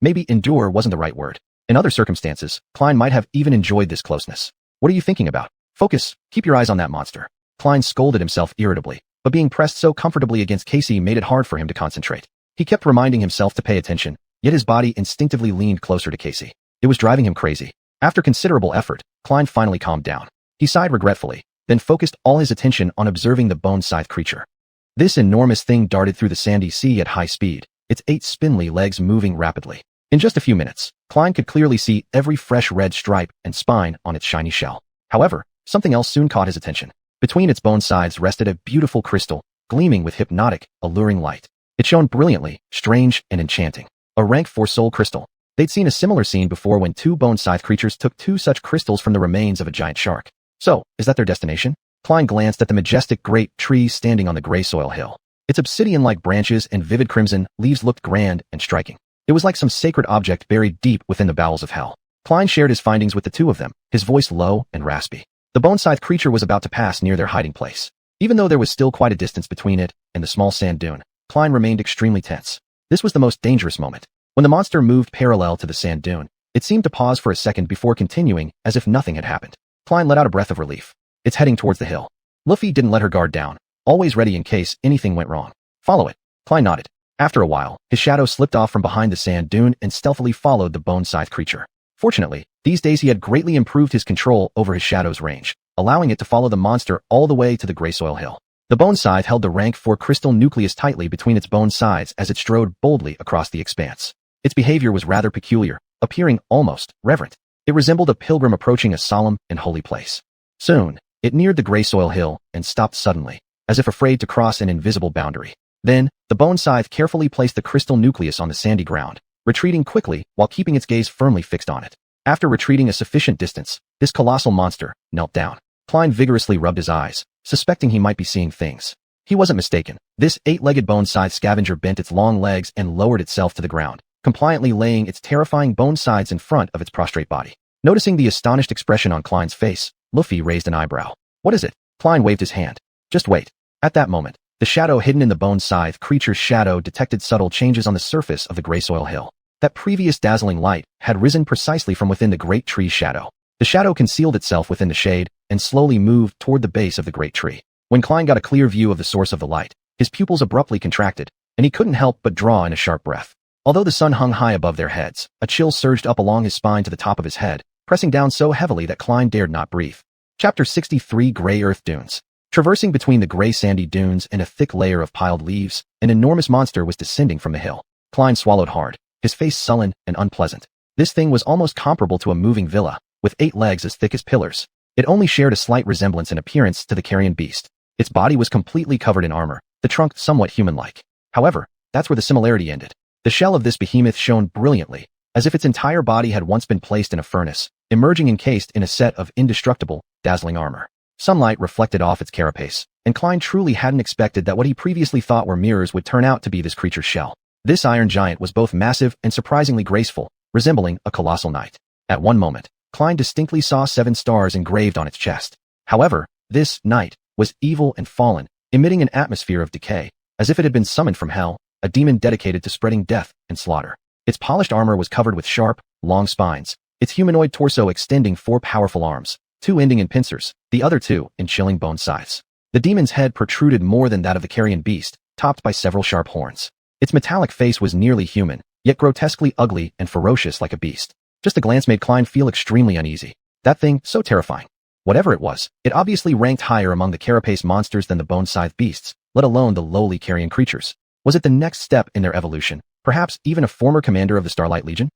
Maybe endure wasn't the right word. In other circumstances, Klein might have even enjoyed this closeness. "What are you thinking about? Focus, keep your eyes on that monster." Klein scolded himself irritably, but being pressed so comfortably against Casey made it hard for him to concentrate. He kept reminding himself to pay attention, yet his body instinctively leaned closer to Casey. It was driving him crazy. After considerable effort, Klein finally calmed down. He sighed regretfully, then focused all his attention on observing the bone scythe creature. This enormous thing darted through the sandy sea at high speed, its 8 spindly legs moving rapidly. In just a few minutes, Klein could clearly see every fresh red stripe and spine on its shiny shell. However, something else soon caught his attention. Between its bone sides rested a beautiful crystal, gleaming with hypnotic, alluring light. It shone brilliantly, strange, and enchanting. A rank 4 soul crystal. They'd seen a similar scene before when 2 bone-scythe creatures took 2 such crystals from the remains of a giant shark. So, is that their destination? Klein glanced at the majestic great tree standing on the gray soil hill. Its obsidian-like branches and vivid crimson leaves looked grand and striking. It was like some sacred object buried deep within the bowels of hell. Klein shared his findings with the 2 of them, his voice low and raspy. The bone-scythe creature was about to pass near their hiding place. Even though there was still quite a distance between it and the small sand dune, Klein remained extremely tense. This was the most dangerous moment. When the monster moved parallel to the sand dune, it seemed to pause for a second before continuing as if nothing had happened. Klein let out a breath of relief. It's heading towards the hill. Luffy didn't let her guard down, always ready in case anything went wrong. Follow it. Klein nodded. After a while, his shadow slipped off from behind the sand dune and stealthily followed the bone-scythe creature. Fortunately, these days he had greatly improved his control over his shadow's range, allowing it to follow the monster all the way to the gray soil hill. The bone-scythe held the rank 4 crystal nucleus tightly between its bone sides as it strode boldly across the expanse. Its behavior was rather peculiar, appearing almost reverent. It resembled a pilgrim approaching a solemn and holy place. Soon, it neared the gray soil hill and stopped suddenly, as if afraid to cross an invisible boundary. Then, the bone-scythe carefully placed the crystal nucleus on the sandy ground, retreating quickly while keeping its gaze firmly fixed on it. After retreating a sufficient distance, this colossal monster knelt down. Klein vigorously rubbed his eyes, suspecting he might be seeing things. He wasn't mistaken. This 8-legged bone-scythe scavenger bent its long legs and lowered itself to the ground, compliantly laying its terrifying bone sides in front of its prostrate body. Noticing the astonished expression on Klein's face, Luffy raised an eyebrow. What is it? Klein waved his hand. Just wait. At that moment, the shadow hidden in the bone-scythe creature's shadow detected subtle changes on the surface of the gray soil hill. That previous dazzling light had risen precisely from within the great tree's shadow. The shadow concealed itself within the shade and slowly moved toward the base of the great tree. When Klein got a clear view of the source of the light, his pupils abruptly contracted, and he couldn't help but draw in a sharp breath. Although the sun hung high above their heads, a chill surged up along his spine to the top of his head, pressing down so heavily that Klein dared not breathe. Chapter 63 Gray Earth Dunes. Traversing between the gray sandy dunes and a thick layer of piled leaves, an enormous monster was descending from the hill. Klein swallowed hard, his face sullen and unpleasant. This thing was almost comparable to a moving villa, with 8 legs as thick as pillars. It only shared a slight resemblance in appearance to the carrion beast. Its body was completely covered in armor, the trunk somewhat human-like. However, that's where the similarity ended. The shell of this behemoth shone brilliantly, as if its entire body had once been placed in a furnace, emerging encased in a set of indestructible, dazzling armor. Sunlight reflected off its carapace, and Klein truly hadn't expected that what he previously thought were mirrors would turn out to be this creature's shell. This iron giant was both massive and surprisingly graceful, resembling a colossal knight. At one moment, Klein distinctly saw 7 stars engraved on its chest. However, this knight was evil and fallen, emitting an atmosphere of decay, as if it had been summoned from hell, a demon dedicated to spreading death and slaughter. Its polished armor was covered with sharp, long spines, its humanoid torso extending 4 powerful arms, 2 ending in pincers, the other 2 in chilling bone scythes. The demon's head protruded more than that of the carrion beast, topped by several sharp horns. Its metallic face was nearly human, yet grotesquely ugly and ferocious like a beast. Just a glance made Klein feel extremely uneasy. That thing, so terrifying. Whatever it was, it obviously ranked higher among the carapace monsters than the bone-scythe beasts, let alone the lowly carrion creatures. Was it the next step in their evolution? Perhaps even a former commander of the Starlight Legion?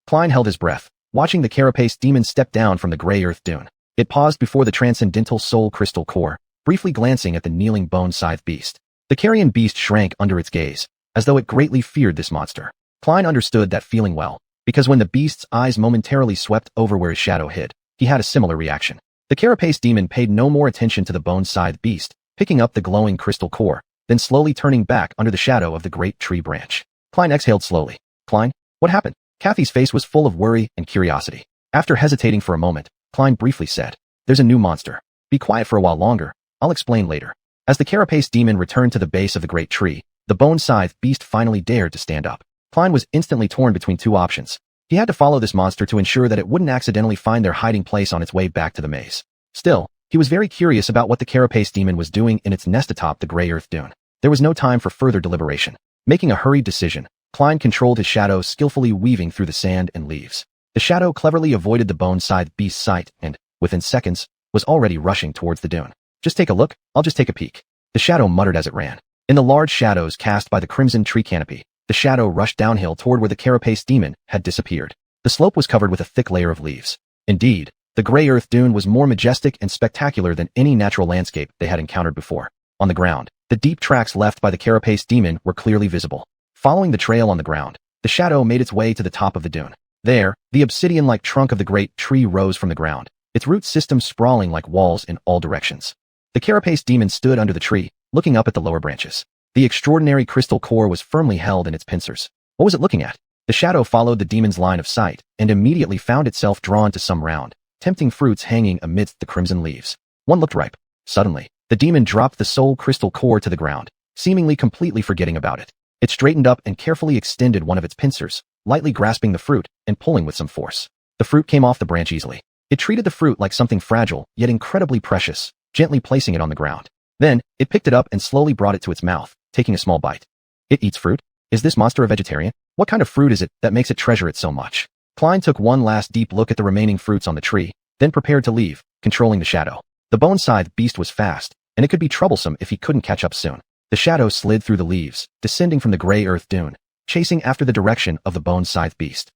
Klein held his breath, watching the carapace demon step down from the gray earth dune. It paused before the transcendental soul crystal core, briefly glancing at the kneeling bone-scythe beast. The carrion beast shrank under its gaze, as though it greatly feared this monster. Klein understood that feeling well, because when the beast's eyes momentarily swept over where his shadow hid, he had a similar reaction. The carapace demon paid no more attention to the bone-scythe beast, picking up the glowing crystal core, then slowly turning back under the shadow of the great tree branch. Klein exhaled slowly. Klein, what happened? Kathy's face was full of worry and curiosity. After hesitating for a moment, Klein briefly said, "There's a new monster. Be quiet for a while longer. I'll explain later." As the carapace demon returned to the base of the great tree, the bone-scythe beast finally dared to stand up. Klein was instantly torn between 2 options. He had to follow this monster to ensure that it wouldn't accidentally find their hiding place on its way back to the maze. Still, he was very curious about what the carapace demon was doing in its nest atop the gray earth dune. There was no time for further deliberation. Making a hurried decision, Klein controlled his shadow, skillfully weaving through the sand and leaves. The shadow cleverly avoided the bone-scythe beast's sight and, within seconds, was already rushing towards the dune. "Just take a look, I'll just take a peek," the shadow muttered as it ran. In the large shadows cast by the crimson tree canopy, the shadow rushed downhill toward where the carapace demon had disappeared. The slope was covered with a thick layer of leaves. Indeed, the gray earth dune was more majestic and spectacular than any natural landscape they had encountered before. On the ground, the deep tracks left by the carapace demon were clearly visible. Following the trail on the ground, the shadow made its way to the top of the dune. There, the obsidian-like trunk of the great tree rose from the ground, its root system sprawling like walls in all directions. The carapace demon stood under the tree, looking up at the lower branches. The extraordinary crystal core was firmly held in its pincers. What was it looking at? The shadow followed the demon's line of sight and immediately found itself drawn to some round, tempting fruits hanging amidst the crimson leaves. One looked ripe. Suddenly, the demon dropped the soul crystal core to the ground, seemingly completely forgetting about it. It straightened up and carefully extended one of its pincers, lightly grasping the fruit and pulling with some force. The fruit came off the branch easily. It treated the fruit like something fragile, yet incredibly precious, gently placing it on the ground. Then, it picked it up and slowly brought it to its mouth, taking a small bite. It eats fruit? Is this monster a vegetarian? What kind of fruit is it that makes it treasure it so much? Klein took one last deep look at the remaining fruits on the tree, then prepared to leave, controlling the shadow. The bone-scythe beast was fast, and it could be troublesome if he couldn't catch up soon. The shadow slid through the leaves, descending from the gray earth dune, chasing after the direction of the bone-scythe beast.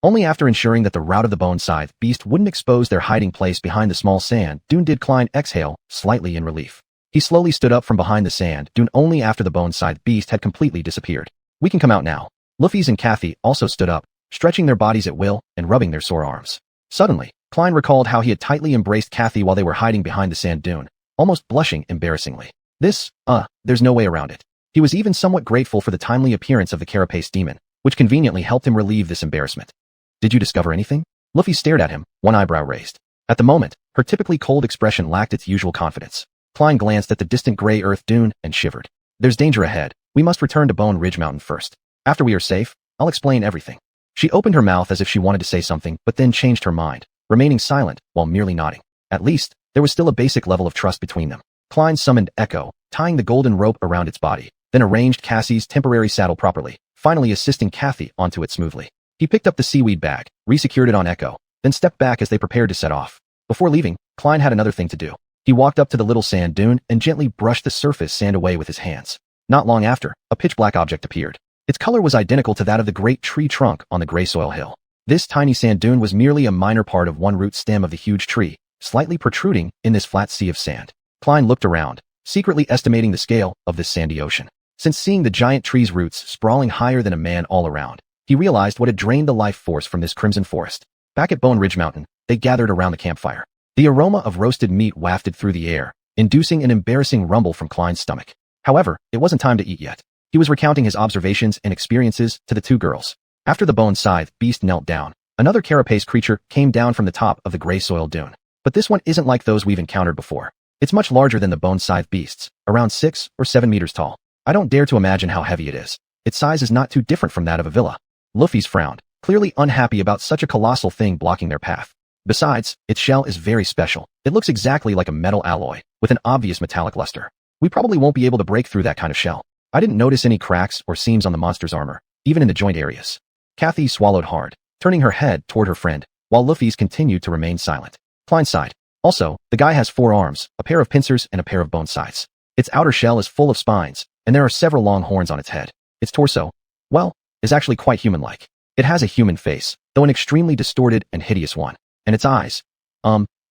Only after ensuring that the route of the bone-scythe beast wouldn't expose their hiding place behind the small sand dune did Klein exhale, slightly in relief. He slowly stood up from behind the sand dune only after the bone-scythe beast had completely disappeared. We can come out now. Luffy's and Kathy also stood up, stretching their bodies at will and rubbing their sore arms. Suddenly, Klein recalled how he had tightly embraced Kathy while they were hiding behind the sand dune, almost blushing embarrassingly. There's no way around it. He was even somewhat grateful for the timely appearance of the carapace demon, which conveniently helped him relieve this embarrassment. Did you discover anything? Luffy stared at him, one eyebrow raised. At the moment, her typically cold expression lacked its usual confidence. Klein glanced at the distant gray earth dune and shivered. There's danger ahead. We must return to Bone Ridge Mountain first. After we are safe, I'll explain everything. She opened her mouth as if she wanted to say something, but then changed her mind, remaining silent while merely nodding. At least, there was still a basic level of trust between them. Klein summoned Echo, tying the golden rope around its body, then arranged Cassie's temporary saddle properly, finally assisting Kathy onto it smoothly. He picked up the seaweed bag, resecured it on Echo, then stepped back as they prepared to set off. Before leaving, Klein had another thing to do. He walked up to the little sand dune and gently brushed the surface sand away with his hands. Not long after, a pitch-black object appeared. Its color was identical to that of the great tree trunk on the gray soil hill. This tiny sand dune was merely a minor part of one root stem of the huge tree, slightly protruding in this flat sea of sand. Klein looked around, secretly estimating the scale of this sandy ocean. Since seeing the giant tree's roots sprawling higher than a man all around, he realized what had drained the life force from this crimson forest. Back at Bone Ridge Mountain, they gathered around the campfire. The aroma of roasted meat wafted through the air, inducing an embarrassing rumble from Klein's stomach. However, it wasn't time to eat yet. He was recounting his observations and experiences to the two girls. After the bone-scythe beast knelt down, another carapace creature came down from the top of the gray soil dune. But this one isn't like those we've encountered before. It's much larger than the bone-scythe beasts, around 6 or 7 meters tall. I don't dare to imagine how heavy it is. Its size is not too different from that of a villa. Luffy's frowned, clearly unhappy about such a colossal thing blocking their path. Besides, its shell is very special. It looks exactly like a metal alloy, with an obvious metallic luster. We probably won't be able to break through that kind of shell. I didn't notice any cracks or seams on the monster's armor, even in the joint areas. Kathy swallowed hard, turning her head toward her friend, while Luffy's continued to remain silent. Klein sighed. Also, the guy has 4 arms, a pair of pincers and a pair of bone scythes. Its outer shell is full of spines, and there are several long horns on its head. Its torso, well, is actually quite human-like. It has a human face, though an extremely distorted and hideous one. And its eyes,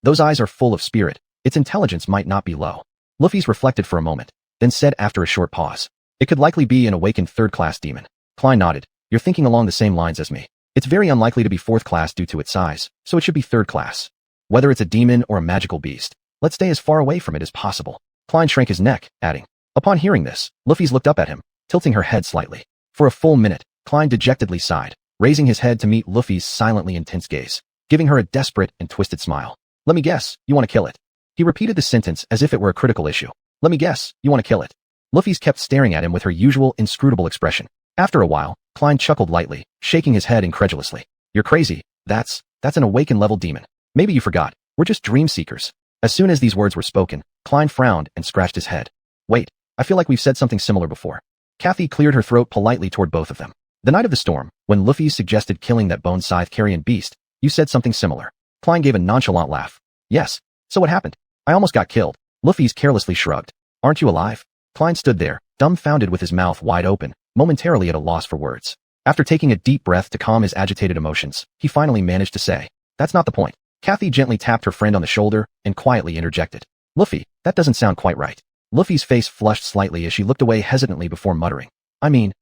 those eyes are full of spirit. Its intelligence might not be low. Luffy's reflected for a moment, then said after a short pause, it could likely be an awakened 3rd-class demon. Klein nodded. You're thinking along the same lines as me. It's very unlikely to be 4th class due to its size, so it should be 3rd class. Whether it's a demon or a magical beast, let's stay as far away from it as possible. Klein shrank his neck, adding. Upon hearing this, Luffy's looked up at him, tilting her head slightly. For a full minute, Klein dejectedly sighed, raising his head to meet Luffy's silently intense gaze, giving her a desperate and twisted smile. Let me guess, you want to kill it. He repeated the sentence as if it were a critical issue. Let me guess, you want to kill it. Luffy's kept staring at him with her usual inscrutable expression. After a while, Klein chuckled lightly, shaking his head incredulously. You're crazy. That's an awakened level demon. Maybe you forgot. We're just dream seekers. As soon as these words were spoken, Klein frowned and scratched his head. Wait, I feel like we've said something similar before. Kathy cleared her throat politely toward both of them. The night of the storm, when Luffy suggested killing that bone-scythe carrion beast, you said something similar. Klein gave a nonchalant laugh. Yes. So what happened? I almost got killed. Luffy's carelessly shrugged. Aren't you alive? Klein stood there, dumbfounded with his mouth wide open, momentarily at a loss for words. After taking a deep breath to calm his agitated emotions, he finally managed to say, "That's not the point." Kathy gently tapped her friend on the shoulder and quietly interjected, "Luffy, that doesn't sound quite right." Luffy's face flushed slightly as she looked away hesitantly before muttering, "I mean,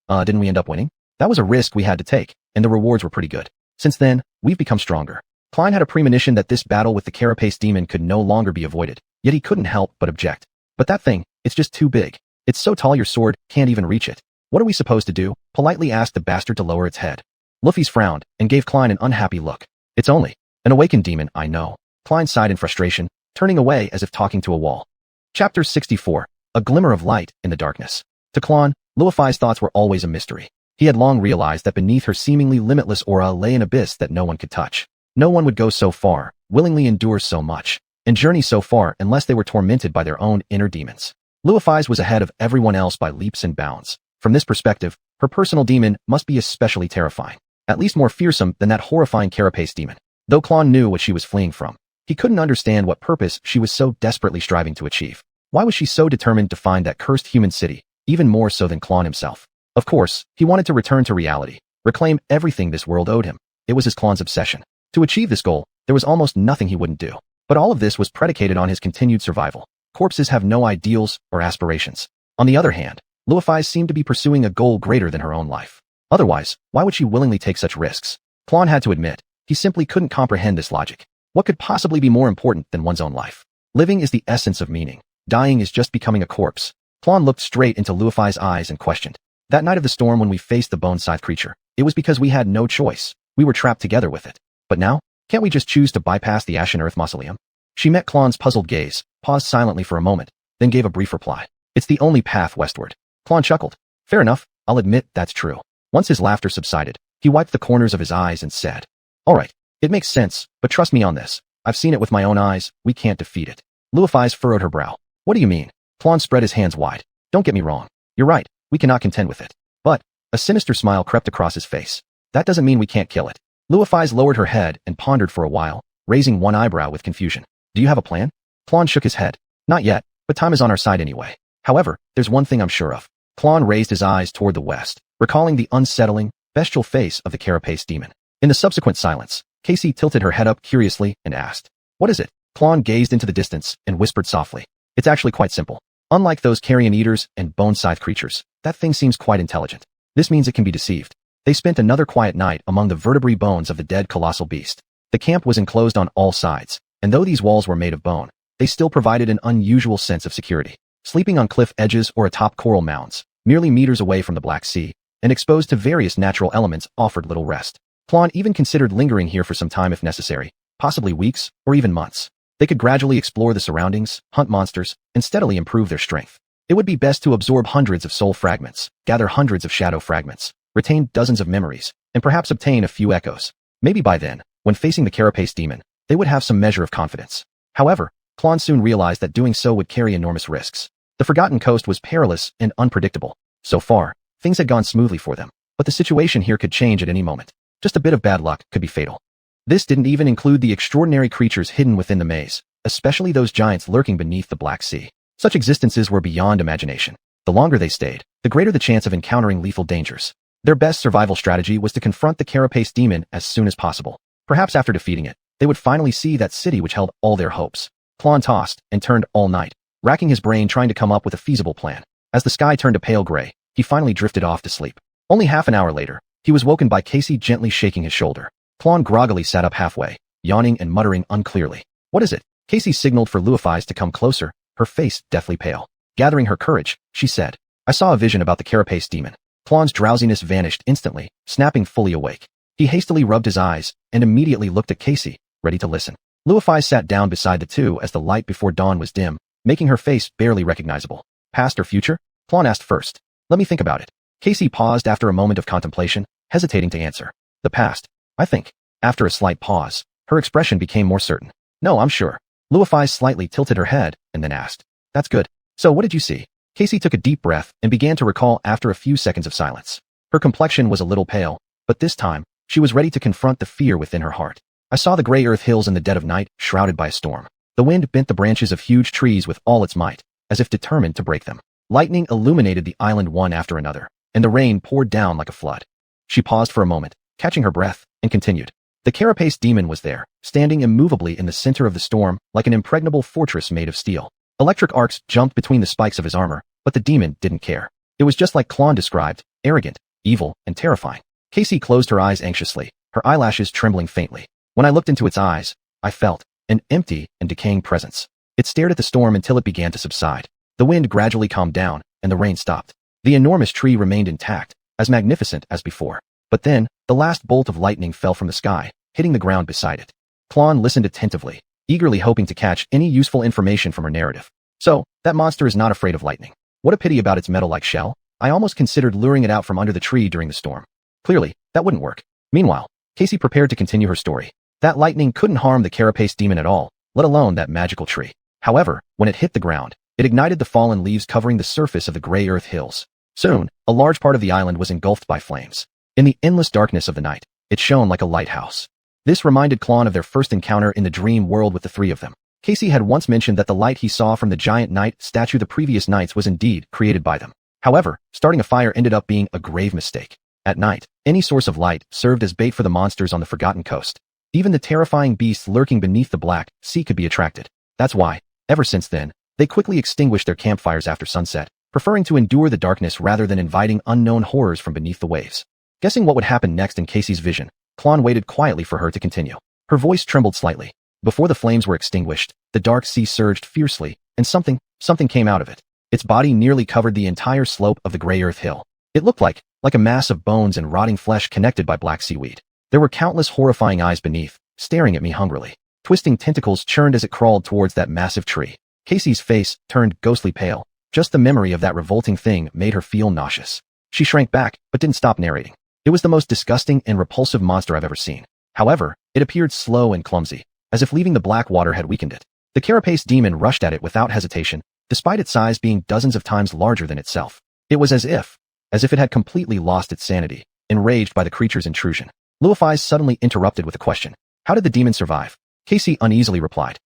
didn't we end up winning? That was a risk we had to take, and the rewards were pretty good. Since then, we've become stronger." Klein had a premonition that this battle with the carapace demon could no longer be avoided, yet he couldn't help but object. "But that thing, it's just too big. It's so tall your sword can't even reach it. What are we supposed to do?" politely asked the bastard to lower its head. Luffy's frowned and gave Klein an unhappy look. "It's only an awakened demon, I know." Klein sighed in frustration, turning away as if talking to a wall. Chapter 64. A glimmer of light in the darkness. To Klein, Luffy's thoughts were always a mystery. He had long realized that beneath her seemingly limitless aura lay an abyss that no one could touch. No one would go so far, willingly endure so much, and journey so far unless they were tormented by their own inner demons. Luffy's was ahead of everyone else by leaps and bounds. From this perspective, her personal demon must be especially terrifying, at least more fearsome than that horrifying carapace demon. Though Klein knew what she was fleeing from, he couldn't understand what purpose she was so desperately striving to achieve. Why was she so determined to find that cursed human city, even more so than Klein himself? Of course, he wanted to return to reality, reclaim everything this world owed him. It was his Klein's obsession. To achieve this goal, there was almost nothing he wouldn't do. But all of this was predicated on his continued survival. Corpses have no ideals or aspirations. On the other hand, Luffy seemed to be pursuing a goal greater than her own life. Otherwise, why would she willingly take such risks? Klein had to admit, he simply couldn't comprehend this logic. What could possibly be more important than one's own life? Living is the essence of meaning. Dying is just becoming a corpse. Klein looked straight into Luffy's eyes and questioned. "That night of the storm when we faced the bone-scythe creature, it was because we had no choice. We were trapped together with it. But now, can't we just choose to bypass the Ashen Earth Mausoleum?" She met Klein's puzzled gaze, paused silently for a moment, then gave a brief reply. "It's the only path westward." Klein chuckled. "Fair enough, I'll admit that's true." Once his laughter subsided, he wiped the corners of his eyes and said, "All right, it makes sense, but trust me on this. I've seen it with my own eyes, we can't defeat it." Luffy's furrowed her brow. "What do you mean?" Klein spread his hands wide. "Don't get me wrong. You're right, we cannot contend with it. But," a sinister smile crept across his face, "that doesn't mean we can't kill it." Luffy's lowered her head and pondered for a while, raising one eyebrow with confusion. "Do you have a plan?" Klein shook his head. "Not yet, but time is on our side anyway. However, there's one thing I'm sure of." Klein raised his eyes toward the west, recalling the unsettling, bestial face of the carapace demon. In the subsequent silence, Casey tilted her head up curiously and asked, "What is it?" Klein gazed into the distance and whispered softly, "It's actually quite simple. Unlike those carrion eaters and bone-scythe creatures, that thing seems quite intelligent. This means it can be deceived." They spent another quiet night among the vertebrae bones of the dead colossal beast. The camp was enclosed on all sides, and though these walls were made of bone, they still provided an unusual sense of security. Sleeping on cliff edges or atop coral mounds, merely meters away from the Black Sea, and exposed to various natural elements offered little rest. Klein even considered lingering here for some time if necessary, possibly weeks or even months. They could gradually explore the surroundings, hunt monsters, and steadily improve their strength. It would be best to absorb hundreds of soul fragments, gather hundreds of shadow fragments, retain dozens of memories, and perhaps obtain a few echoes. Maybe by then, when facing the carapace demon, they would have some measure of confidence. However, Klein soon realized that doing so would carry enormous risks. The Forgotten Coast was perilous and unpredictable. So far, things had gone smoothly for them, but the situation here could change at any moment. Just a bit of bad luck could be fatal. This didn't even include the extraordinary creatures hidden within the maze, especially those giants lurking beneath the Black Sea. Such existences were beyond imagination. The longer they stayed, the greater the chance of encountering lethal dangers. Their best survival strategy was to confront the carapace demon as soon as possible. Perhaps after defeating it, they would finally see that city which held all their hopes. Klein tossed and turned all night, racking his brain trying to come up with a feasible plan. As the sky turned a pale gray, he finally drifted off to sleep. Only half an hour later, he was woken by Casey gently shaking his shoulder. Klein groggily sat up halfway, yawning and muttering unclearly. "What is it?" Casey signaled for Luffy to come closer, her face deathly pale. Gathering her courage, she said, "I saw a vision about the carapace demon." Klein's drowsiness vanished instantly, snapping fully awake. He hastily rubbed his eyes and immediately looked at Casey, ready to listen. Luffy sat down beside the two as the light before dawn was dim, making her face barely recognizable. "Past or future?" Klein asked first. "Let me think about it." Casey paused after a moment of contemplation, hesitating to answer. "The past, I think." After a slight pause, her expression became more certain. "No, I'm sure." Luffy slightly tilted her head and then asked, "That's good. So what did you see?" Casey took a deep breath and began to recall after a few seconds of silence. Her complexion was a little pale, but this time, she was ready to confront the fear within her heart. "I saw the gray earth hills in the dead of night, shrouded by a storm. The wind bent the branches of huge trees with all its might, as if determined to break them." Lightning illuminated the island one after another, and the rain poured down like a flood. She paused for a moment, catching her breath, and continued. The carapace demon was there, standing immovably in the center of the storm like an impregnable fortress made of steel. Electric arcs jumped between the spikes of his armor, but the demon didn't care. It was just like Klon described, arrogant, evil, and terrifying. Casey closed her eyes anxiously, her eyelashes trembling faintly. When I looked into its eyes, I felt an empty and decaying presence. It stared at the storm until it began to subside. The wind gradually calmed down, and the rain stopped. The enormous tree remained intact, as magnificent as before. But then, the last bolt of lightning fell from the sky, hitting the ground beside it. Klon listened attentively, eagerly hoping to catch any useful information from her narrative. So, that monster is not afraid of lightning. What a pity about its metal-like shell. I almost considered luring it out from under the tree during the storm. Clearly, that wouldn't work. Meanwhile, Casey prepared to continue her story. That lightning couldn't harm the carapace demon at all, let alone that magical tree. However, when it hit the ground, it ignited the fallen leaves covering the surface of the gray earth hills. Soon, a large part of the island was engulfed by flames. In the endless darkness of the night, it shone like a lighthouse. This reminded Klon of their first encounter in the dream world with the three of them. Casey had once mentioned that the light he saw from the giant knight statue the previous nights was indeed created by them. However, starting a fire ended up being a grave mistake. At night, any source of light served as bait for the monsters on the Forgotten Coast. Even the terrifying beasts lurking beneath the black sea could be attracted. That's why, ever since then, they quickly extinguished their campfires after sunset, preferring to endure the darkness rather than inviting unknown horrors from beneath the waves. Guessing what would happen next in Casey's vision, Klon waited quietly for her to continue. Her voice trembled slightly. Before the flames were extinguished, the dark sea surged fiercely, and something came out of it. Its body nearly covered the entire slope of the gray earth hill. It looked like a mass of bones and rotting flesh connected by black seaweed. There were countless horrifying eyes beneath, staring at me hungrily. Twisting tentacles churned as it crawled towards that massive tree. Casey's face turned ghostly pale. Just the memory of that revolting thing made her feel nauseous. She shrank back, but didn't stop narrating. It was the most disgusting and repulsive monster I've ever seen. However, it appeared slow and clumsy, as if leaving the black water had weakened it. The carapace demon rushed at it without hesitation, despite its size being dozens of times larger than itself. It was as if it had completely lost its sanity, enraged by the creature's intrusion. Luafai's suddenly interrupted with a question. How did the demon survive? Casey uneasily replied.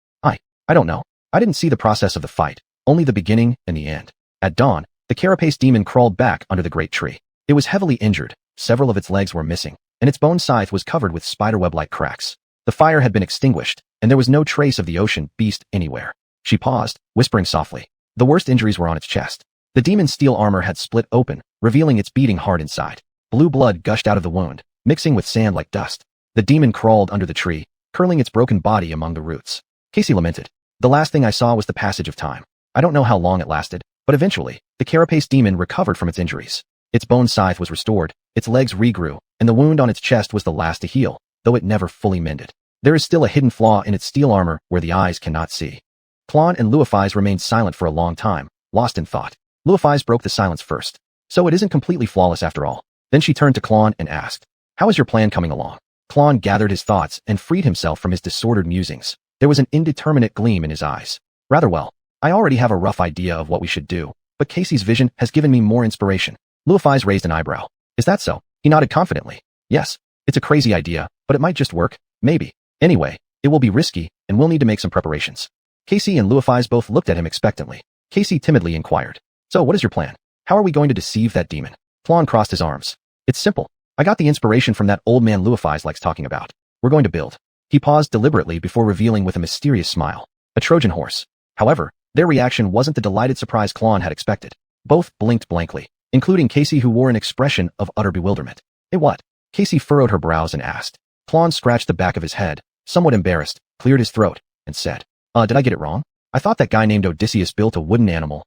I don't know. I didn't see the process of the fight, only the beginning and the end. At dawn, the carapace demon crawled back under the great tree. It was heavily injured, several of its legs were missing, and its bone scythe was covered with spiderweb-like cracks. The fire had been extinguished, and there was no trace of the ocean beast anywhere. She paused, whispering softly. The worst injuries were on its chest. The demon's steel armor had split open, revealing its beating heart inside. Blue blood gushed out of the wound, mixing with sand like dust. The demon crawled under the tree, curling its broken body among the roots. Casey lamented. The last thing I saw was the passage of time. I don't know how long it lasted, but eventually, the carapace demon recovered from its injuries. Its bone scythe was restored, its legs regrew, and the wound on its chest was the last to heal, though it never fully mended. There is still a hidden flaw in its steel armor where the eyes cannot see. Klon and Luafai's remained silent for a long time, lost in thought. Luafai's broke the silence first. So it isn't completely flawless after all. Then she turned to Klon and asked, how is your plan coming along? Klon gathered his thoughts and freed himself from his disordered musings. There was an indeterminate gleam in his eyes. Rather well. I already have a rough idea of what we should do, but Casey's vision has given me more inspiration. Luafai's raised an eyebrow. Is that so? He nodded confidently. Yes. It's a crazy idea, but it might just work. Maybe. Anyway, it will be risky, and we'll need to make some preparations. Casey and Luafai's both looked at him expectantly. Casey timidly inquired. So what is your plan? How are we going to deceive that demon? Klon crossed his arms. It's simple. I got the inspiration from that old man Luafai's likes talking about. We're going to build. He paused deliberately before revealing with a mysterious smile. A Trojan horse. However, their reaction wasn't the delighted surprise Klon had expected. Both blinked blankly, including Casey, who wore an expression of utter bewilderment. Eh, what? Casey furrowed her brows and asked. Klon scratched the back of his head, somewhat embarrassed, cleared his throat, and said, did I get it wrong? I thought that guy named Odysseus built a wooden animal.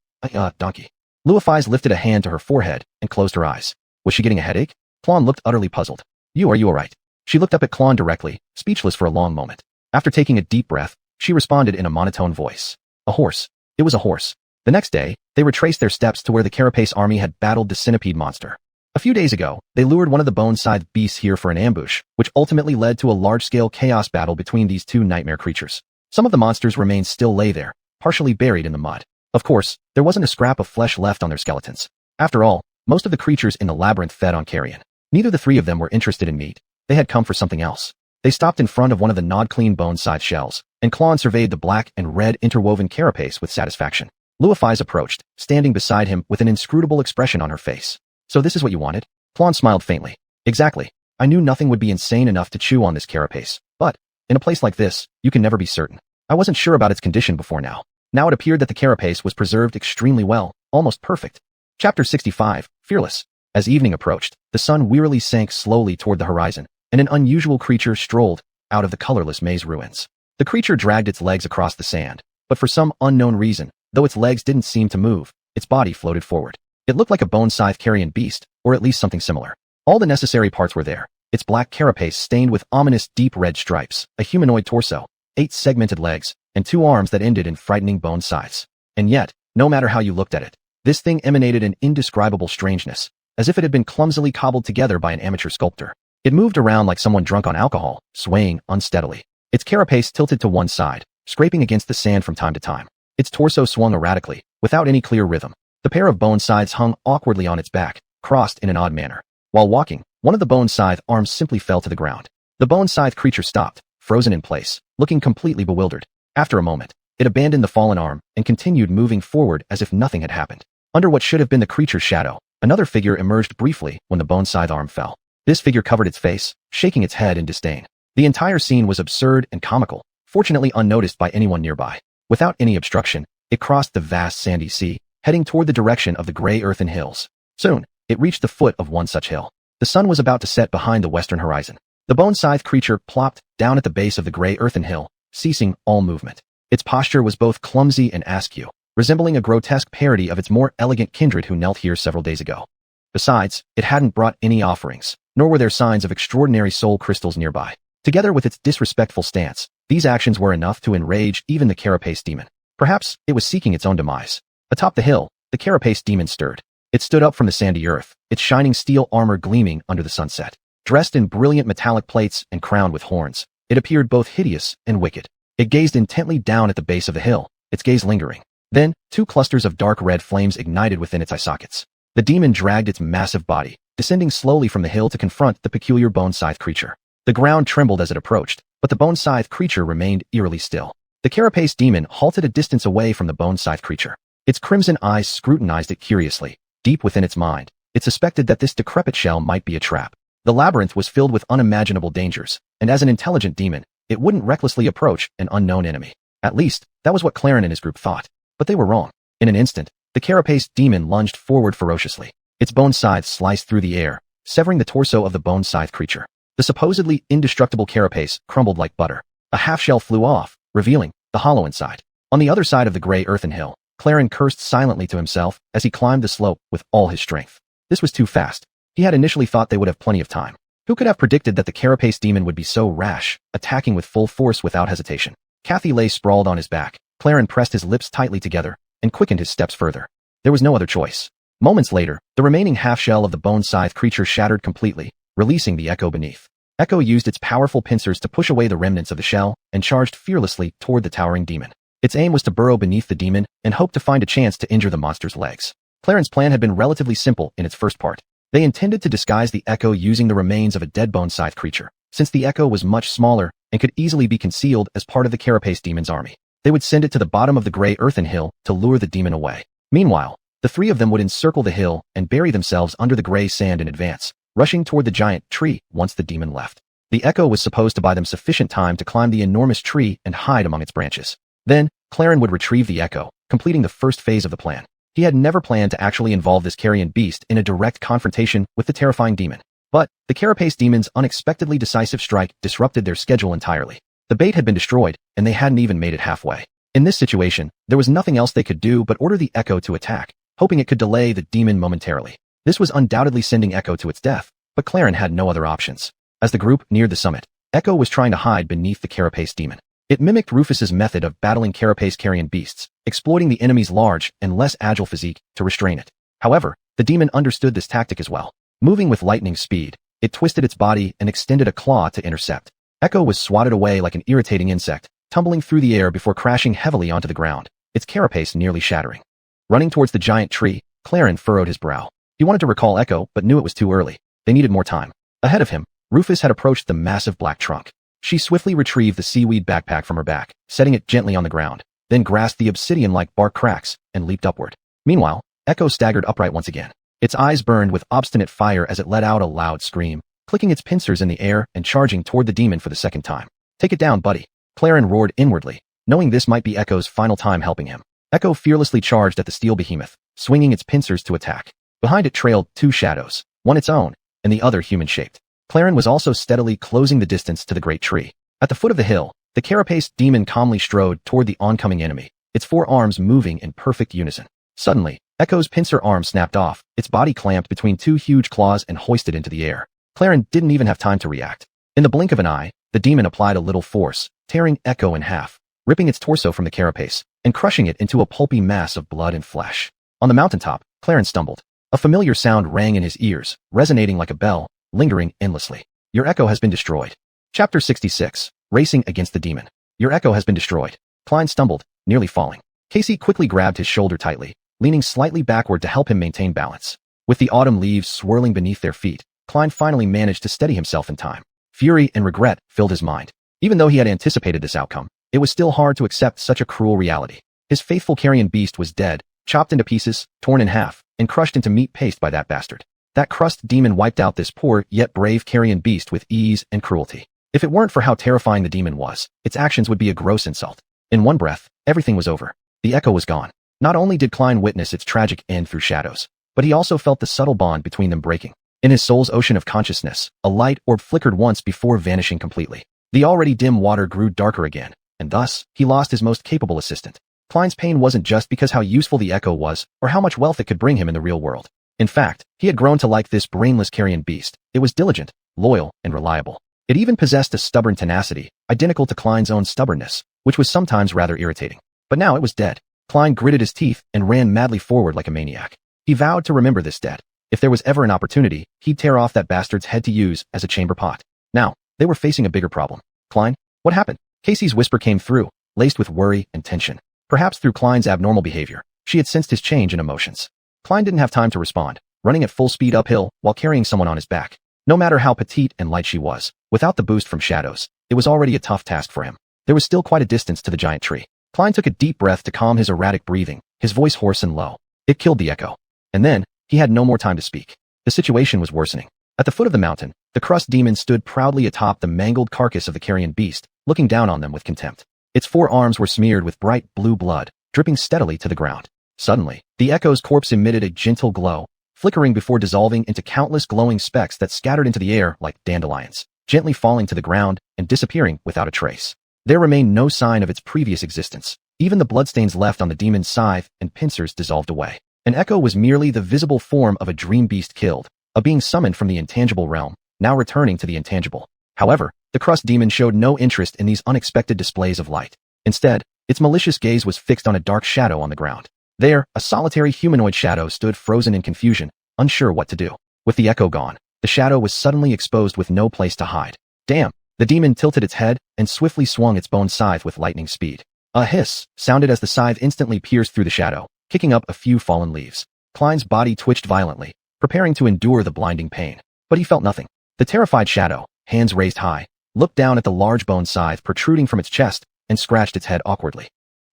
Donkey. Luafai's lifted a hand to her forehead and closed her eyes. Was she getting a headache? Klon looked utterly puzzled. Are you alright? She looked up at Klon directly, speechless for a long moment. After taking a deep breath, she responded in a monotone voice. A horse. It was a horse. The next day, they retraced their steps to where the carapace army had battled the centipede monster. A few days ago, they lured one of the bone-scythed beasts here for an ambush, which ultimately led to a large-scale chaos battle between these two nightmare creatures. Some of the monsters' remains still lay there, partially buried in the mud. Of course, there wasn't a scrap of flesh left on their skeletons. After all, most of the creatures in the labyrinth fed on carrion. Neither the three of them were interested in meat. They had come for something else. They stopped in front of one of the gnawed-clean bone-scythe shells, and Klon surveyed the black and red interwoven carapace with satisfaction. Luofi's approached, standing beside him with an inscrutable expression on her face. So this is what you wanted? Pluan smiled faintly. Exactly. I knew nothing would be insane enough to chew on this carapace, but in a place like this, you can never be certain. I wasn't sure about its condition before now. Now it appeared that the carapace was preserved extremely well, almost perfect. Chapter 65, Fearless. As evening approached, the sun wearily sank slowly toward the horizon, and an unusual creature strolled out of the colorless maze ruins. The creature dragged its legs across the sand, but for some unknown reason, though its legs didn't seem to move, its body floated forward. It looked like a bone scythe carrion beast, or at least something similar. All the necessary parts were there. Its black carapace stained with ominous deep red stripes, a humanoid torso, 8 segmented legs, and 2 arms that ended in frightening bone scythes. And yet, no matter how you looked at it, this thing emanated an indescribable strangeness, as if it had been clumsily cobbled together by an amateur sculptor. It moved around like someone drunk on alcohol, swaying unsteadily. Its carapace tilted to one side, scraping against the sand from time to time. Its torso swung erratically, without any clear rhythm. The pair of bone scythes hung awkwardly on its back, crossed in an odd manner. While walking, one of the bone scythe arms simply fell to the ground. The bone scythe creature stopped, frozen in place, looking completely bewildered. After a moment, it abandoned the fallen arm and continued moving forward as if nothing had happened. Under what should have been the creature's shadow, another figure emerged briefly when the bone scythe arm fell. This figure covered its face, shaking its head in disdain. The entire scene was absurd and comical, fortunately unnoticed by anyone nearby. Without any obstruction, it crossed the vast sandy sea, heading toward the direction of the gray earthen hills. Soon, it reached the foot of one such hill. The sun was about to set behind the western horizon. The bone scythe creature plopped down at the base of the gray earthen hill, ceasing all movement. Its posture was both clumsy and askew, resembling a grotesque parody of its more elegant kindred who knelt here several days ago. Besides, it hadn't brought any offerings, nor were there signs of extraordinary soul crystals nearby. Together with its disrespectful stance, these actions were enough to enrage even the carapace demon. Perhaps it was seeking its own demise. Atop the hill, the carapace demon stirred. It stood up from the sandy earth, its shining steel armor gleaming under the sunset. Dressed in brilliant metallic plates and crowned with horns, it appeared both hideous and wicked. It gazed intently down at the base of the hill, its gaze lingering. Then, 2 clusters of dark red flames ignited within its eye sockets. The demon dragged its massive body, descending slowly from the hill to confront the peculiar bone scythe creature. The ground trembled as it approached, but the bone scythe creature remained eerily still. The carapace demon halted a distance away from the bone scythe creature. Its crimson eyes scrutinized it curiously. Deep within its mind, it suspected that this decrepit shell might be a trap. The labyrinth was filled with unimaginable dangers, and as an intelligent demon, it wouldn't recklessly approach an unknown enemy. At least, that was what Claren and his group thought. But they were wrong. In an instant, the carapace demon lunged forward ferociously. Its bone scythe sliced through the air, severing the torso of the bone scythe creature. The supposedly indestructible carapace crumbled like butter. A half-shell flew off, revealing the hollow inside. On the other side of the gray earthen hill, Claren cursed silently to himself as he climbed the slope with all his strength. This was too fast. He had initially thought they would have plenty of time. Who could have predicted that the carapace demon would be so rash, attacking with full force without hesitation? Cathy lay sprawled on his back. Claren pressed his lips tightly together and quickened his steps further. There was no other choice. Moments later, the remaining half-shell of the bone scythe creature shattered completely, releasing the echo beneath. Echo used its powerful pincers to push away the remnants of the shell and charged fearlessly toward the towering demon. Its aim was to burrow beneath the demon and hope to find a chance to injure the monster's legs. Claren's plan had been relatively simple in its first part. They intended to disguise the echo using the remains of a dead bone scythe creature. Since the echo was much smaller and could easily be concealed as part of the carapace demon's army, they would send it to the bottom of the gray earthen hill to lure the demon away. Meanwhile, the 3 of them would encircle the hill and bury themselves under the gray sand in advance, rushing toward the giant tree once the demon left. The echo was supposed to buy them sufficient time to climb the enormous tree and hide among its branches. Then, Claren would retrieve the echo, completing the first phase of the plan. He had never planned to actually involve this carrion beast in a direct confrontation with the terrifying demon. But, the carapace demon's unexpectedly decisive strike disrupted their schedule entirely. The bait had been destroyed, and they hadn't even made it halfway. In this situation, there was nothing else they could do but order the echo to attack, hoping it could delay the demon momentarily. This was undoubtedly sending Echo to its death, but Claren had no other options. As the group neared the summit, Echo was trying to hide beneath the carapace demon. It mimicked Rufus's method of battling carapace carrion beasts, exploiting the enemy's large and less agile physique to restrain it. However, the demon understood this tactic as well. Moving with lightning speed, it twisted its body and extended a claw to intercept. Echo was swatted away like an irritating insect, tumbling through the air before crashing heavily onto the ground, its carapace nearly shattering. Running towards the giant tree, Claren furrowed his brow. He wanted to recall Echo, but knew it was too early. They needed more time. Ahead of him, Rufus had approached the massive black trunk. She swiftly retrieved the seaweed backpack from her back, setting it gently on the ground. then grasped the obsidian-like bark cracks and leaped upward. Meanwhile, Echo staggered upright once again. Its eyes burned with obstinate fire as it let out a loud scream, clicking its pincers in the air and charging toward the demon for the second time. "Take it down, buddy," Claren roared inwardly, knowing this might be Echo's final time helping him. Echo fearlessly charged at the steel behemoth, swinging its pincers to attack. Behind it trailed two shadows, one its own, and the other human-shaped. Claren was also steadily closing the distance to the great tree. At the foot of the hill, the carapaced demon calmly strode toward the oncoming enemy, its four arms moving in perfect unison. Suddenly, Echo's pincer arm snapped off, its body clamped between two huge claws and hoisted into the air. Claren didn't even have time to react. In the blink of an eye, the demon applied a little force, tearing Echo in half, ripping its torso from the carapace, and crushing it into a pulpy mass of blood and flesh. On the mountaintop, Claren stumbled. A familiar sound rang in his ears, resonating like a bell, lingering endlessly. "Your Echo has been destroyed." Chapter 66. Racing against the demon. "Your Echo has been destroyed." Klein stumbled, nearly falling. Casey quickly grabbed his shoulder tightly, leaning slightly backward to help him maintain balance. With the autumn leaves swirling beneath their feet, Klein finally managed to steady himself in time. Fury and regret filled his mind. Even though he had anticipated this outcome, it was still hard to accept such a cruel reality. His faithful carrion beast was dead, chopped into pieces, torn in half, and crushed into meat paste by that bastard. That crust demon wiped out this poor yet brave carrion beast with ease and cruelty. If it weren't for how terrifying the demon was, its actions would be a gross insult. In one breath, everything was over. The Echo was gone. Not only did Klein witness its tragic end through shadows, but he also felt the subtle bond between them breaking. In his soul's ocean of consciousness, a light orb flickered once before vanishing completely. The already dim water grew darker again, and thus, he lost his most capable assistant. Klein's pain wasn't just because how useful the Echo was, or how much wealth it could bring him in the real world. In fact, he had grown to like this brainless carrion beast. It was diligent, loyal, and reliable. It even possessed a stubborn tenacity, identical to Klein's own stubbornness, which was sometimes rather irritating. But now it was dead. Klein gritted his teeth and ran madly forward like a maniac. He vowed to remember this debt. If there was ever an opportunity, he'd tear off that bastard's head to use as a chamber pot. Now, they were facing a bigger problem. "Klein, what happened?" Casey's whisper came through, laced with worry and tension. Perhaps through Klein's abnormal behavior, she had sensed his change in emotions. Klein didn't have time to respond, running at full speed uphill while carrying someone on his back. No matter how petite and light she was, without the boost from shadows, it was already a tough task for him. There was still quite a distance to the giant tree. Klein took a deep breath to calm his erratic breathing, his voice hoarse and low. It killed the Echo. And then, he had no more time to speak. The situation was worsening. At the foot of the mountain, the crust demon stood proudly atop the mangled carcass of the carrion beast, looking down on them with contempt. Its four arms were smeared with bright blue blood, dripping steadily to the ground. Suddenly, the Echo's corpse emitted a gentle glow, flickering before dissolving into countless glowing specks that scattered into the air like dandelions, gently falling to the ground and disappearing without a trace. There remained no sign of its previous existence. Even the bloodstains left on the demon's scythe and pincers dissolved away. An Echo was merely the visible form of a dream beast killed, a being summoned from the intangible realm, now returning to the intangible. However, the crust demon showed no interest in these unexpected displays of light. Instead, its malicious gaze was fixed on a dark shadow on the ground. There, a solitary humanoid shadow stood frozen in confusion, unsure what to do. With the Echo gone, the shadow was suddenly exposed with no place to hide. Damn! The demon tilted its head and swiftly swung its bone scythe with lightning speed. A hiss sounded as the scythe instantly pierced through the shadow, kicking up a few fallen leaves. Klein's body twitched violently, preparing to endure the blinding pain. But he felt nothing. The terrified shadow, hands raised high, looked down at the large bone scythe protruding from its chest and scratched its head awkwardly.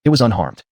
It was unharmed.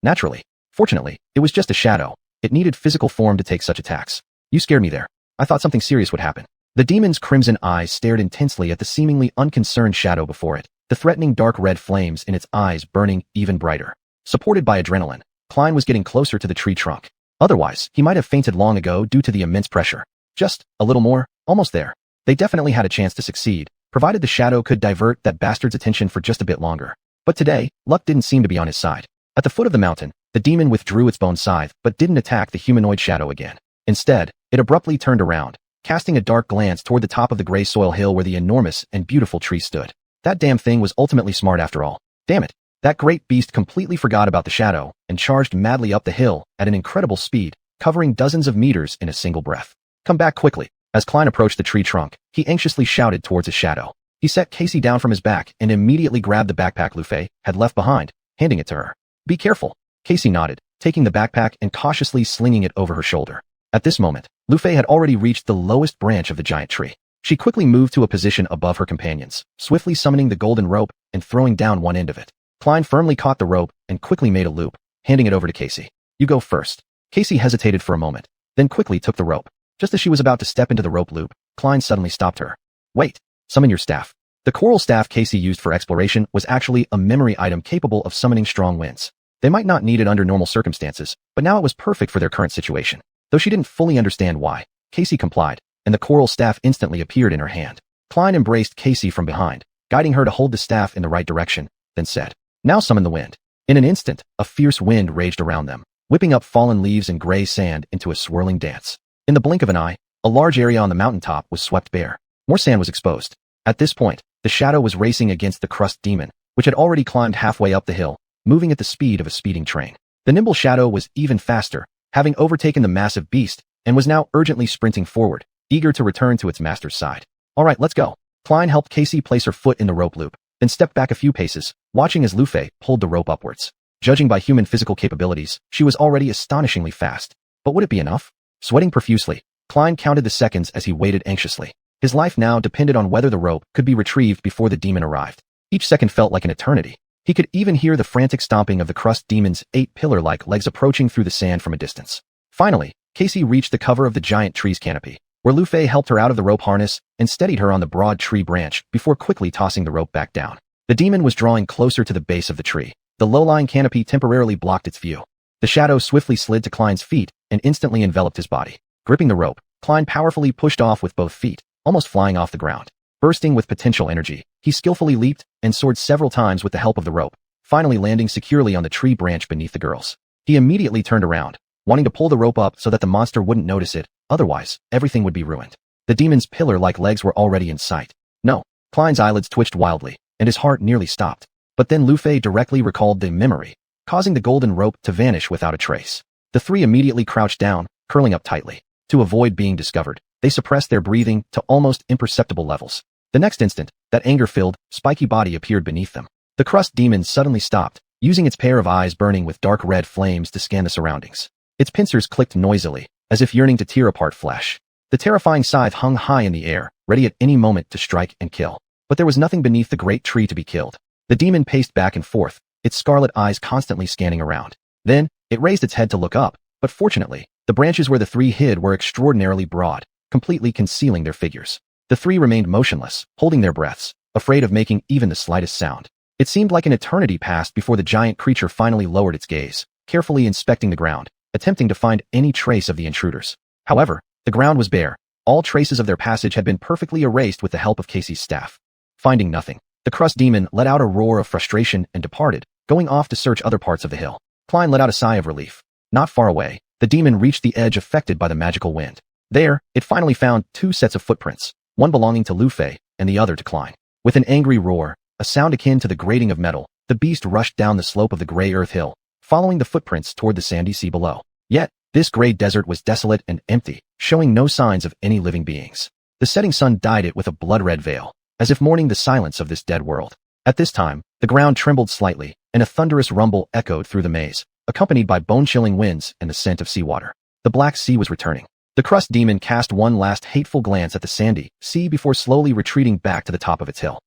Naturally. Fortunately, it was just a shadow. It needed physical form to take such attacks. "You scared me there. I thought something serious would happen." The demon's crimson eyes stared intensely at the seemingly unconcerned shadow before it, the threatening dark red flames in its eyes burning even brighter. Supported by adrenaline, Klein was getting closer to the tree trunk. Otherwise, he might have fainted long ago due to the immense pressure. Just a little more, almost there. They definitely had a chance to succeed, provided the shadow could divert that bastard's attention for just a bit longer. But today, luck didn't seem to be on his side. At the foot of the mountain, the demon withdrew its bone scythe but didn't attack the humanoid shadow again. Instead, it abruptly turned around, casting a dark glance toward the top of the gray soil hill where the enormous and beautiful tree stood. That damn thing was ultimately smart after all. Damn it. That great beast completely forgot about the shadow and charged madly up the hill at an incredible speed, covering dozens of meters in a single breath. "Come back quickly." As Klein approached the tree trunk, he anxiously shouted towards his shadow. He set Casey down from his back and immediately grabbed the backpack Lufei had left behind, handing it to her. "Be careful." Casey nodded, taking the backpack and cautiously slinging it over her shoulder. At this moment, Lufei had already reached the lowest branch of the giant tree. She quickly moved to a position above her companions, swiftly summoning the golden rope and throwing down one end of it. Klein firmly caught the rope and quickly made a loop, handing it over to Casey. You go first. Casey hesitated for a moment, then quickly took the rope. Just as she was about to step into the rope loop, Klein suddenly stopped her. Wait, summon your staff. The coral staff Casey used for exploration was actually a memory item capable of summoning strong winds. They might not need it under normal circumstances, but now it was perfect for their current situation. Though she didn't fully understand why, Casey complied, and the coral staff instantly appeared in her hand. Klein embraced Casey from behind, guiding her to hold the staff in the right direction, then said, Now summon the wind. In an instant, a fierce wind raged around them, whipping up fallen leaves and gray sand into a swirling dance. In the blink of an eye, a large area on the mountaintop was swept bare. More sand was exposed. At this point, the shadow was racing against the crust demon, which had already climbed halfway up the hill, moving at the speed of a speeding train. The nimble shadow was even faster, having overtaken the massive beast, and was now urgently sprinting forward, eager to return to its master's side. All right, let's go. Klein helped Casey place her foot in the rope loop, then stepped back a few paces, watching as Lu Fei pulled the rope upwards. Judging by human physical capabilities, she was already astonishingly fast. But would it be enough? Sweating profusely, Klein counted the seconds as he waited anxiously. His life now depended on whether the rope could be retrieved before the demon arrived. Each second felt like an eternity. He could even hear the frantic stomping of the crust demon's 8 pillar-like legs approaching through the sand from a distance. Finally, Casey reached the cover of the giant tree's canopy, where Lu Fei helped her out of the rope harness and steadied her on the broad tree branch before quickly tossing the rope back down. The demon was drawing closer to the base of the tree. The low-lying canopy temporarily blocked its view. The shadow swiftly slid to Klein's feet and instantly enveloped his body. Gripping the rope, Klein powerfully pushed off with both feet, almost flying off the ground. Bursting with potential energy, he skillfully leaped and soared several times with the help of the rope, finally landing securely on the tree branch beneath the girls. He immediately turned around, wanting to pull the rope up so that the monster wouldn't notice it, otherwise, everything would be ruined. The demon's pillar-like legs were already in sight. No, Klein's eyelids twitched wildly, and his heart nearly stopped. But then Lu Fei directly recalled the memory, causing the golden rope to vanish without a trace. The three immediately crouched down, curling up tightly. To avoid being discovered, they suppressed their breathing to almost imperceptible levels. The next instant, that anger-filled, spiky body appeared beneath them. The crust demon suddenly stopped, using its pair of eyes burning with dark red flames to scan the surroundings. Its pincers clicked noisily, as if yearning to tear apart flesh. The terrifying scythe hung high in the air, ready at any moment to strike and kill. But there was nothing beneath the great tree to be killed. The demon paced back and forth, its scarlet eyes constantly scanning around. Then, it raised its head to look up, but fortunately, the branches where the three hid were extraordinarily broad, completely concealing their figures. The three remained motionless, holding their breaths, afraid of making even the slightest sound. It seemed like an eternity passed before the giant creature finally lowered its gaze, carefully inspecting the ground, attempting to find any trace of the intruders. However, the ground was bare. All traces of their passage had been perfectly erased with the help of Casey's staff. Finding nothing, the crust demon let out a roar of frustration and departed, going off to search other parts of the hill. Klein let out a sigh of relief. Not far away, the demon reached the edge affected by the magical wind. There, it finally found 2 sets of footprints, one belonging to Lu Fei and the other to Klein. With an angry roar, a sound akin to the grating of metal, the beast rushed down the slope of the gray earth hill, following the footprints toward the sandy sea below. Yet, this gray desert was desolate and empty, showing no signs of any living beings. The setting sun dyed it with a blood-red veil, as if mourning the silence of this dead world. At this time, the ground trembled slightly, and a thunderous rumble echoed through the maze, accompanied by bone-chilling winds and the scent of seawater. The Black Sea was returning. The crust demon cast one last hateful glance at the sandy sea before slowly retreating back to the top of its hill.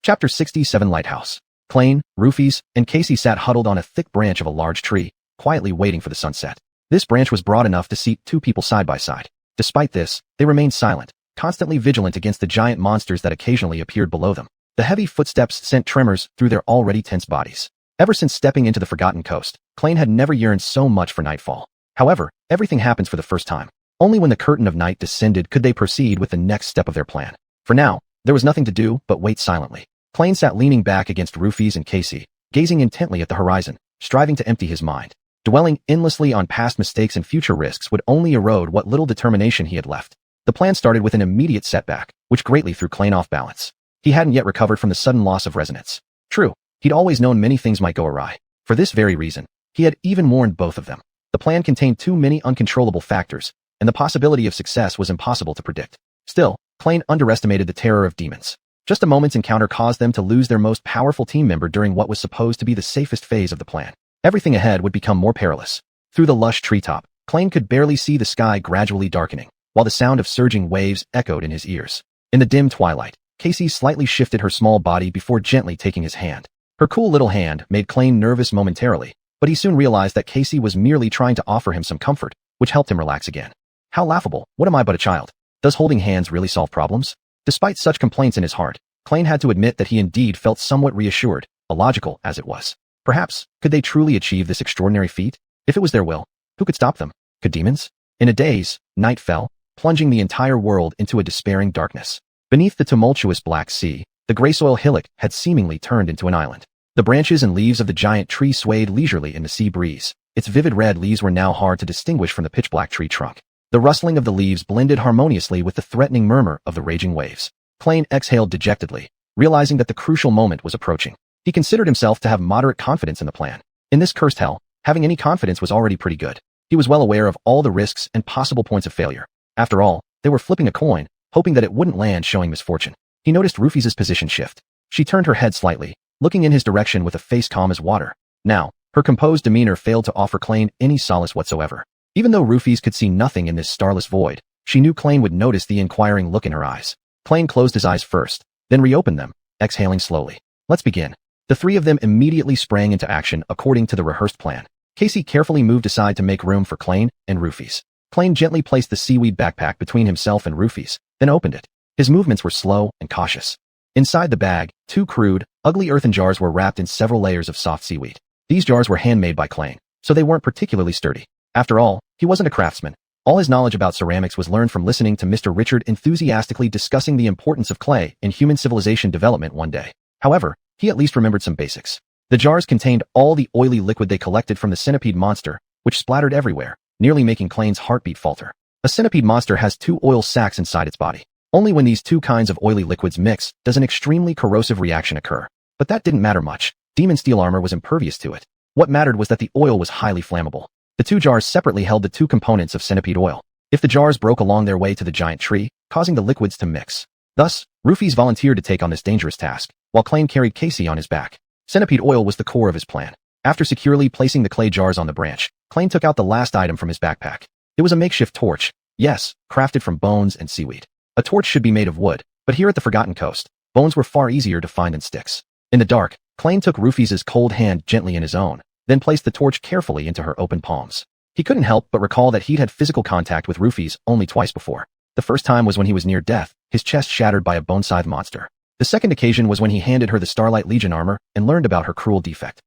Chapter 67 Lighthouse. Klein, Roofies, and Casey sat huddled on a thick branch of a large tree, quietly waiting for the sunset. This branch was broad enough to seat 2 people side by side. Despite this, they remained silent, constantly vigilant against the giant monsters that occasionally appeared below them. The heavy footsteps sent tremors through their already tense bodies. Ever since stepping into the Forgotten Coast, Klein had never yearned so much for nightfall. However, everything happens for the first time. Only when the curtain of night descended could they proceed with the next step of their plan. For now, there was nothing to do but wait silently. Klein sat leaning back against Roofies and Casey, gazing intently at the horizon, striving to empty his mind. Dwelling endlessly on past mistakes and future risks would only erode what little determination he had left. The plan started with an immediate setback, which greatly threw Klein off balance. He hadn't yet recovered from the sudden loss of resonance. True, he'd always known many things might go awry. For this very reason, he had even warned both of them. The plan contained too many uncontrollable factors, and the possibility of success was impossible to predict. Still, Klein underestimated the terror of demons. Just a moment's encounter caused them to lose their most powerful team member during what was supposed to be the safest phase of the plan. Everything ahead would become more perilous. Through the lush treetop, Klein could barely see the sky gradually darkening, while the sound of surging waves echoed in his ears. In the dim twilight, Casey slightly shifted her small body before gently taking his hand. Her cool little hand made Klain nervous momentarily, but he soon realized that Casey was merely trying to offer him some comfort, which helped him relax again. How laughable, what am I but a child? Does holding hands really solve problems? Despite such complaints in his heart, Klain had to admit that he indeed felt somewhat reassured, illogical as it was. Perhaps, could they truly achieve this extraordinary feat? If it was their will, who could stop them? Could demons? In a daze, night fell, plunging the entire world into a despairing darkness. Beneath the tumultuous Black Sea, the gray soil hillock had seemingly turned into an island. The branches and leaves of the giant tree swayed leisurely in the sea breeze. Its vivid red leaves were now hard to distinguish from the pitch-black tree trunk. The rustling of the leaves blended harmoniously with the threatening murmur of the raging waves. Klain exhaled dejectedly, realizing that the crucial moment was approaching. He considered himself to have moderate confidence in the plan. In this cursed hell, having any confidence was already pretty good. He was well aware of all the risks and possible points of failure. After all, they were flipping a coin, hoping that it wouldn't land showing misfortune. He noticed Rufy's position shift. She turned her head slightly, looking in his direction with a face calm as water. Now, her composed demeanor failed to offer Klain any solace whatsoever. Even though Rufys could see nothing in this starless void, she knew Klain would notice the inquiring look in her eyes. Klain closed his eyes first, then reopened them, exhaling slowly. Let's begin. The three of them immediately sprang into action according to the rehearsed plan. Casey carefully moved aside to make room for Klain and Rufys. Klain gently placed the seaweed backpack between himself and Rufys, then opened it. His movements were slow and cautious. Inside the bag, two crude, ugly earthen jars were wrapped in several layers of soft seaweed. These jars were handmade by Klain, so they weren't particularly sturdy. After all, he wasn't a craftsman. All his knowledge about ceramics was learned from listening to Mr. Richard enthusiastically discussing the importance of clay in human civilization development one day. However, he at least remembered some basics. The jars contained all the oily liquid they collected from the centipede monster, which splattered everywhere, nearly making Klain's heartbeat falter. A centipede monster has two oil sacs inside its body. Only when these two kinds of oily liquids mix does an extremely corrosive reaction occur. But that didn't matter much. Demon steel armor was impervious to it. What mattered was that the oil was highly flammable. The two jars separately held the two components of centipede oil. If the jars broke along their way to the giant tree, causing the liquids to mix. Thus, Rufys volunteered to take on this dangerous task, while Klain carried Casey on his back. Centipede oil was the core of his plan. After securely placing the clay jars on the branch, Klain took out the last item from his backpack. It was a makeshift torch. Yes, crafted from bones and seaweed. A torch should be made of wood, but here at the Forgotten Coast, bones were far easier to find than sticks. In the dark, Klain took Rufys' cold hand gently in his own, then placed the torch carefully into her open palms. He couldn't help but recall that he'd had physical contact with Rufys only twice before. The first time was when he was near death, his chest shattered by a bone-scythe monster. The second occasion was when he handed her the Starlight Legion armor and learned about her cruel defect.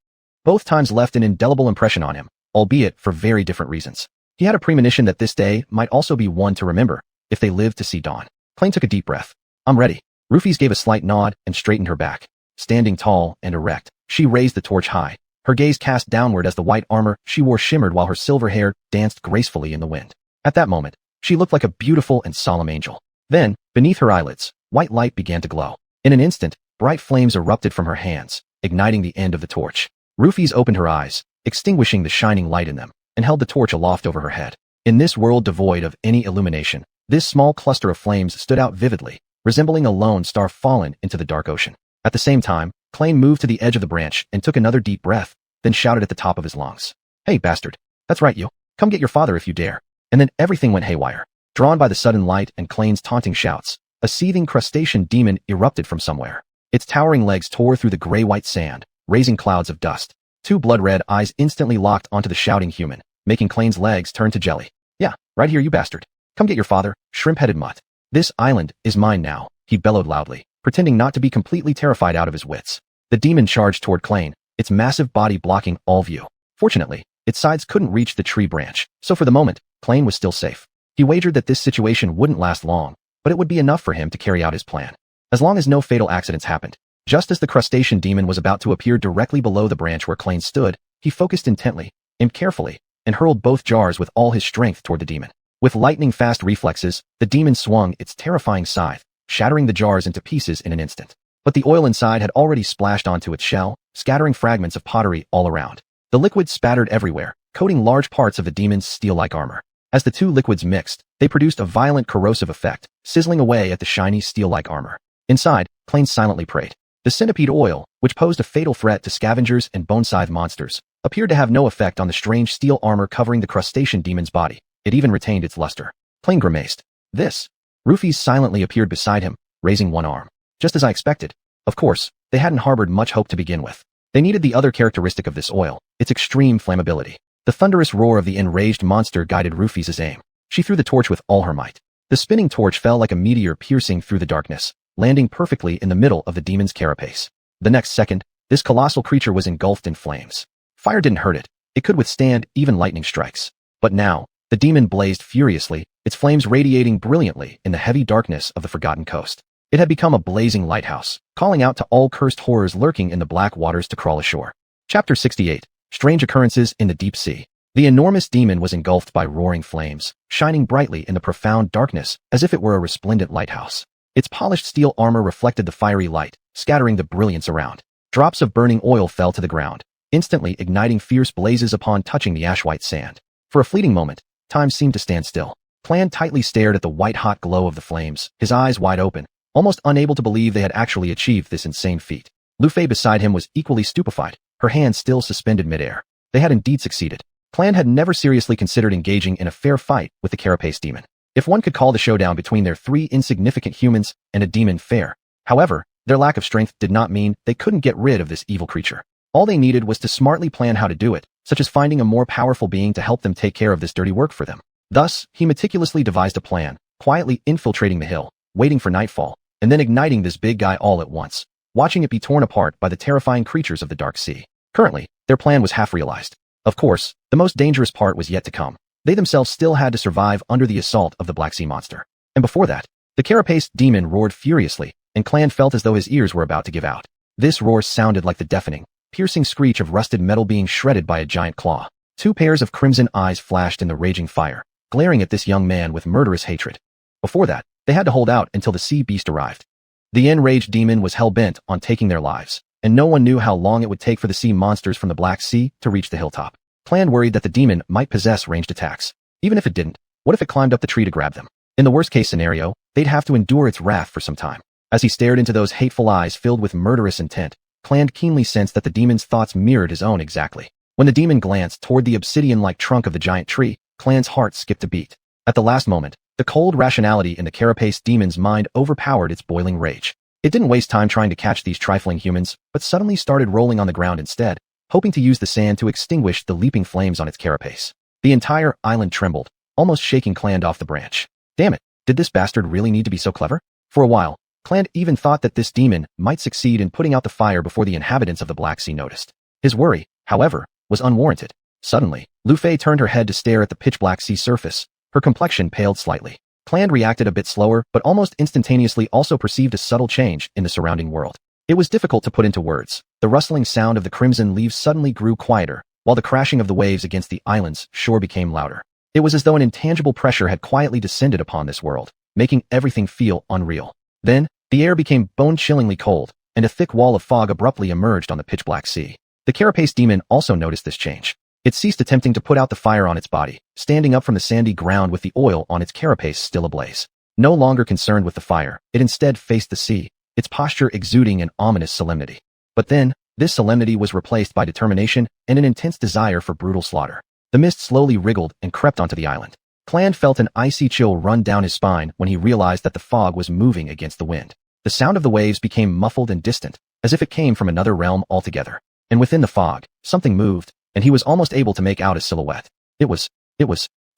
Both times left an indelible impression on him, albeit for very different reasons. He had a premonition that this day might also be one to remember, if they lived to see dawn. Klain took a deep breath. I'm ready. Rufys gave a slight nod and straightened her back. Standing tall and erect, she raised the torch high. Her gaze cast downward as the white armor she wore shimmered while her silver hair danced gracefully in the wind. At that moment, she looked like a beautiful and solemn angel. Then, beneath her eyelids, white light began to glow. In an instant, bright flames erupted from her hands, igniting the end of the torch. Rufys opened her eyes, extinguishing the shining light in them, and held the torch aloft over her head. In this world devoid of any illumination, this small cluster of flames stood out vividly, resembling a lone star fallen into the dark ocean. At the same time, Klain moved to the edge of the branch and took another deep breath, then shouted at the top of his lungs. Hey, bastard. That's right, you. Come get your father if you dare. And then everything went haywire. Drawn by the sudden light and Klain's taunting shouts, a seething crustacean demon erupted from somewhere. Its towering legs tore through the gray-white sand, raising clouds of dust. Two blood-red eyes instantly locked onto the shouting human, making Klain's legs turn to jelly. Yeah, right here, you bastard. Come get your father, shrimp-headed mutt. This island is mine now, he bellowed loudly, pretending not to be completely terrified out of his wits. The demon charged toward Klain, its massive body blocking all view. Fortunately, its sides couldn't reach the tree branch, so for the moment, Klain was still safe. He wagered that this situation wouldn't last long, but it would be enough for him to carry out his plan. As long as no fatal accidents happened. Just as the crustacean demon was about to appear directly below the branch where Klain stood, he focused intently, aimed carefully, and hurled both jars with all his strength toward the demon. With lightning-fast reflexes, the demon swung its terrifying scythe, shattering the jars into pieces in an instant. But the oil inside had already splashed onto its shell, scattering fragments of pottery all around. The liquid spattered everywhere, coating large parts of the demon's steel-like armor. As the two liquids mixed, they produced a violent corrosive effect, sizzling away at the shiny steel-like armor. Inside, Klain silently prayed. The centipede oil, which posed a fatal threat to scavengers and bone-scythe monsters, appeared to have no effect on the strange steel armor covering the crustacean demon's body. It even retained its luster. Klain grimaced. This. Rufys silently appeared beside him, raising one arm. Just as I expected. Of course, they hadn't harbored much hope to begin with. They needed the other characteristic of this oil, its extreme flammability. The thunderous roar of the enraged monster guided Rufy's aim. She threw the torch with all her might. The spinning torch fell like a meteor piercing through the darkness, landing perfectly in the middle of the demon's carapace. The next second, this colossal creature was engulfed in flames. Fire didn't hurt it. It could withstand even lightning strikes. But now, the demon blazed furiously, its flames radiating brilliantly in the heavy darkness of the forgotten coast. It had become a blazing lighthouse, calling out to all cursed horrors lurking in the black waters to crawl ashore. Chapter 68. Strange Occurrences in the Deep Sea. The enormous demon was engulfed by roaring flames, shining brightly in the profound darkness as if it were a resplendent lighthouse. Its polished steel armor reflected the fiery light, scattering the brilliance around. Drops of burning oil fell to the ground, instantly igniting fierce blazes upon touching the ash-white sand. For a fleeting moment, time seemed to stand still. Clan tightly stared at the white-hot glow of the flames, his eyes wide open, almost unable to believe they had actually achieved this insane feat. Lu Fei beside him was equally stupefied, her hands still suspended midair. They had indeed succeeded. Clan had never seriously considered engaging in a fair fight with the carapace demon. If one could call the showdown between their three insignificant humans and a demon fair. However, their lack of strength did not mean they couldn't get rid of this evil creature. All they needed was to smartly plan how to do it, such as finding a more powerful being to help them take care of this dirty work for them. Thus, he meticulously devised a plan, quietly infiltrating the hill, waiting for nightfall, and then igniting this big guy all at once, watching it be torn apart by the terrifying creatures of the dark sea. Currently, their plan was half realized. Of course, the most dangerous part was yet to come. They themselves still had to survive under the assault of the Black Sea monster. And before that, the carapace demon roared furiously, and Clan felt as though his ears were about to give out. This roar sounded like the deafening, piercing screech of rusted metal being shredded by a giant claw. Two pairs of crimson eyes flashed in the raging fire, glaring at this young man with murderous hatred. Before that, they had to hold out until the sea beast arrived. The enraged demon was hell-bent on taking their lives, and no one knew how long it would take for the sea monsters from the Black Sea to reach the hilltop. Clan worried that the demon might possess ranged attacks. Even if it didn't, what if it climbed up the tree to grab them? In the worst-case scenario, they'd have to endure its wrath for some time. As he stared into those hateful eyes filled with murderous intent, Clan keenly sensed that the demon's thoughts mirrored his own exactly. When the demon glanced toward the obsidian-like trunk of the giant tree, Clan's heart skipped a beat. At the last moment, the cold rationality in the carapace demon's mind overpowered its boiling rage. It didn't waste time trying to catch these trifling humans, but suddenly started rolling on the ground instead, hoping to use the sand to extinguish the leaping flames on its carapace. The entire island trembled, almost shaking Clan off the branch. Damn it, did this bastard really need to be so clever? For a while, Clan even thought that this demon might succeed in putting out the fire before the inhabitants of the Black Sea noticed. His worry, however, was unwarranted. Suddenly, Lu Fei turned her head to stare at the pitch-black sea surface. Her complexion paled slightly. Clan reacted a bit slower, but almost instantaneously also perceived a subtle change in the surrounding world. It was difficult to put into words. The rustling sound of the crimson leaves suddenly grew quieter, while the crashing of the waves against the island's shore became louder. It was as though an intangible pressure had quietly descended upon this world, making everything feel unreal. Then, the air became bone-chillingly cold, and a thick wall of fog abruptly emerged on the pitch-black sea. The carapace demon also noticed this change. It ceased attempting to put out the fire on its body, standing up from the sandy ground with the oil on its carapace still ablaze. No longer concerned with the fire, it instead faced the sea, its posture exuding an ominous solemnity. But then, this solemnity was replaced by determination and an intense desire for brutal slaughter. The mist slowly wriggled and crept onto the island. Clan felt an icy chill run down his spine when he realized that the fog was moving against the wind. The sound of the waves became muffled and distant, as if it came from another realm altogether. And within the fog, something moved, and he was almost able to make out a silhouette. It was.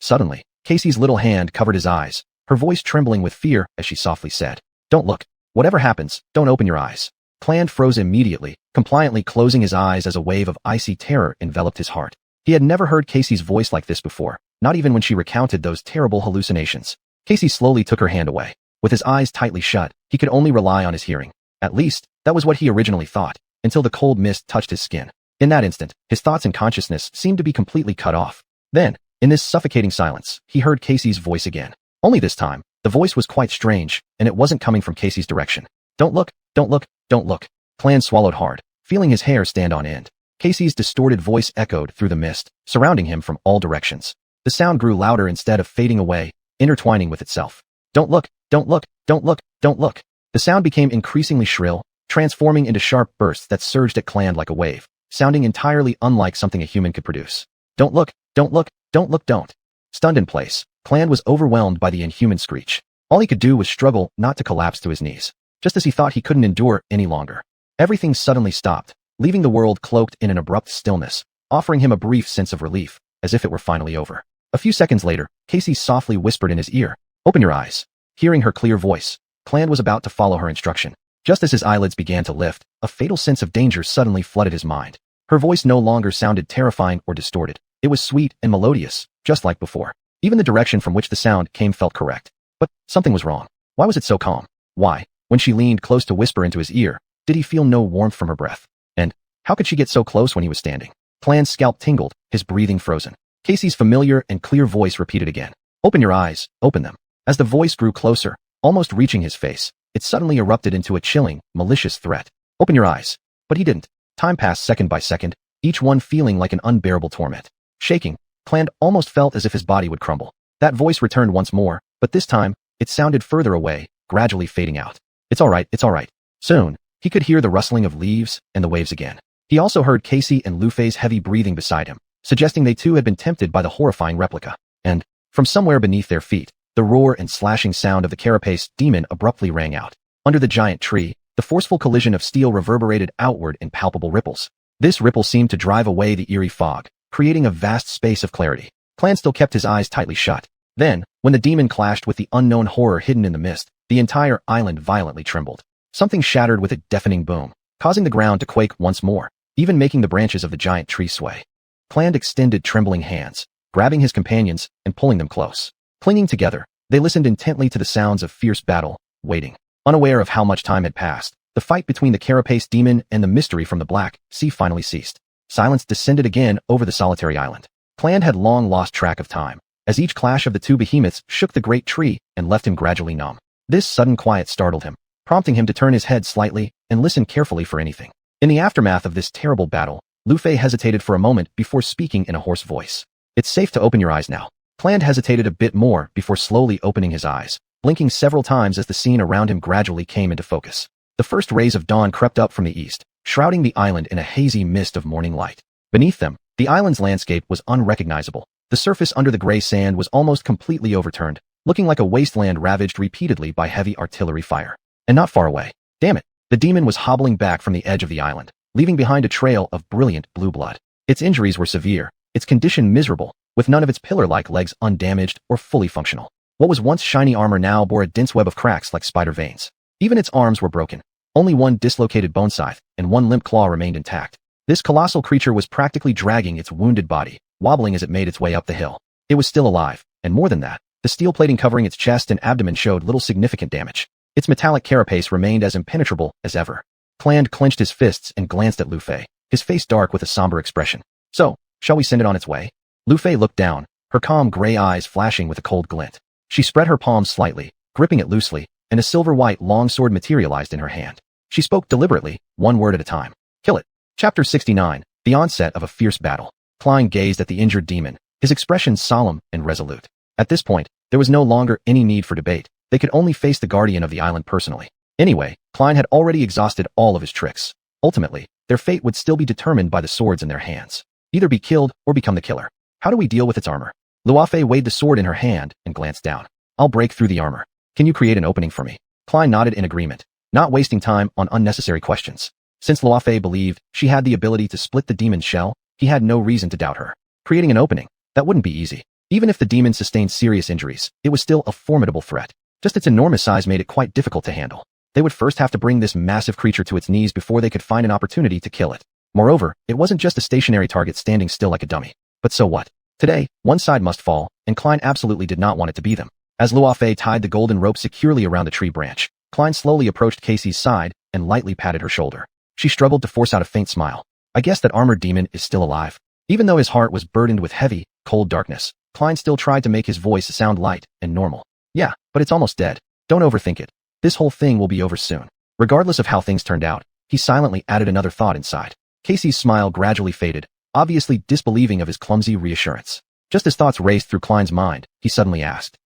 Suddenly, Casey's little hand covered his eyes, her voice trembling with fear as she softly said, "Don't look. Whatever happens, don't open your eyes." Clan froze immediately, compliantly closing his eyes as a wave of icy terror enveloped his heart. He had never heard Casey's voice like this before, not even when she recounted those terrible hallucinations. Casey slowly took her hand away. With his eyes tightly shut, he could only rely on his hearing. At least, that was what he originally thought, until the cold mist touched his skin. In that instant, his thoughts and consciousness seemed to be completely cut off. Then, in this suffocating silence, he heard Casey's voice again. Only this time, the voice was quite strange, and it wasn't coming from Casey's direction. "Don't look, don't look, don't look." Clan swallowed hard, feeling his hair stand on end. Casey's distorted voice echoed through the mist, surrounding him from all directions. The sound grew louder instead of fading away, intertwining with itself. "Don't look, don't look, don't look, don't look." The sound became increasingly shrill, transforming into sharp bursts that surged at Clan like a wave, sounding entirely unlike something a human could produce. "Don't look, don't look, don't look, don't." Stunned in place, Clan was overwhelmed by the inhuman screech. All he could do was struggle not to collapse to his knees. Just as he thought he couldn't endure any longer, everything suddenly stopped, leaving the world cloaked in an abrupt stillness, offering him a brief sense of relief, as if it were finally over. A few seconds later, Casey softly whispered in his ear, "Open your eyes." Hearing her clear voice, Clan was about to follow her instruction. Just as his eyelids began to lift, a fatal sense of danger suddenly flooded his mind. Her voice no longer sounded terrifying or distorted. It was sweet and melodious, just like before. Even the direction from which the sound came felt correct. But something was wrong. Why was it so calm? Why, when she leaned close to whisper into his ear, did he feel no warmth from her breath? And how could she get so close when he was standing? Clan's scalp tingled, his breathing frozen. Casey's familiar and clear voice repeated again. "Open your eyes, open them." As the voice grew closer, almost reaching his face, it suddenly erupted into a chilling, malicious threat. "Open your eyes." But he didn't. Time passed second by second, each one feeling like an unbearable torment. Shaking, Clan almost felt as if his body would crumble. That voice returned once more, but this time, it sounded further away, gradually fading out. It's all right, it's all right. Soon, he could hear the rustling of leaves and the waves again. He also heard Casey and Lu Fei's heavy breathing beside him, suggesting they too had been tempted by the horrifying replica. And, from somewhere beneath their feet, the roar and slashing sound of the carapace demon abruptly rang out. Under the giant tree, the forceful collision of steel reverberated outward in palpable ripples. This ripple seemed to drive away the eerie fog, creating a vast space of clarity. Clan still kept his eyes tightly shut. Then, when the demon clashed with the unknown horror hidden in the mist, the entire island violently trembled. Something shattered with a deafening boom, causing the ground to quake once more, even making the branches of the giant tree sway. Clan extended trembling hands, grabbing his companions and pulling them close. Clinging together, they listened intently to the sounds of fierce battle, waiting. Unaware of how much time had passed, the fight between the carapace demon and the mystery from the black sea finally ceased. Silence descended again over the solitary island. Clan had long lost track of time, as each clash of the two behemoths shook the great tree and left him gradually numb. This sudden quiet startled him, prompting him to turn his head slightly and listen carefully for anything. In the aftermath of this terrible battle, Lu Fei hesitated for a moment before speaking in a hoarse voice. "It's safe to open your eyes now." Clan hesitated a bit more before slowly opening his eyes, blinking several times as the scene around him gradually came into focus. The first rays of dawn crept up from the east, shrouding the island in a hazy mist of morning light. Beneath them, the island's landscape was unrecognizable. The surface under the gray sand was almost completely overturned, looking like a wasteland ravaged repeatedly by heavy artillery fire. And not far away, damn it, the demon was hobbling back from the edge of the island, leaving behind a trail of brilliant blue blood. Its injuries were severe, its condition miserable, with none of its pillar-like legs undamaged or fully functional. What was once shiny armor now bore a dense web of cracks like spider veins. Even its arms were broken. Only one dislocated bone scythe and one limp claw remained intact. This colossal creature was practically dragging its wounded body, wobbling as it made its way up the hill. It was still alive, and more than that, the steel plating covering its chest and abdomen showed little significant damage. Its metallic carapace remained as impenetrable as ever. Clan clenched his fists and glanced at Lu Fei, his face dark with a somber expression. "So, shall we send it on its way?" Lu Fei looked down, her calm gray eyes flashing with a cold glint. She spread her palms slightly, gripping it loosely, and a silver-white longsword materialized in her hand. She spoke deliberately, one word at a time. "Kill it." Chapter 69, The Onset of a Fierce Battle. Klein gazed at the injured demon, his expression solemn and resolute. At this point, there was no longer any need for debate. They could only face the guardian of the island personally. Anyway, Klein had already exhausted all of his tricks. Ultimately, their fate would still be determined by the swords in their hands. Either be killed or become the killer. How do we deal with its armor? Luafei weighed the sword in her hand and glanced down. "I'll break through the armor. Can you create an opening for me?" Klein nodded in agreement, not wasting time on unnecessary questions. Since Luafei believed she had the ability to split the demon's shell, he had no reason to doubt her. Creating an opening, that wouldn't be easy. Even if the demon sustained serious injuries, it was still a formidable threat. Just its enormous size made it quite difficult to handle. They would first have to bring this massive creature to its knees before they could find an opportunity to kill it. Moreover, it wasn't just a stationary target standing still like a dummy. But so what? Today, one side must fall, and Klein absolutely did not want it to be them. As Luafei tied the golden rope securely around the tree branch, Klein slowly approached Casey's side and lightly patted her shoulder. She struggled to force out a faint smile. "I guess that armored demon is still alive." Even though his heart was burdened with heavy, cold darkness, Klein still tried to make his voice sound light and normal. "Yeah, but it's almost dead. Don't overthink it. This whole thing will be over soon." Regardless of how things turned out, he silently added another thought inside. Casey's smile gradually faded, obviously disbelieving of his clumsy reassurance. Just as thoughts raced through Klein's mind, he suddenly asked,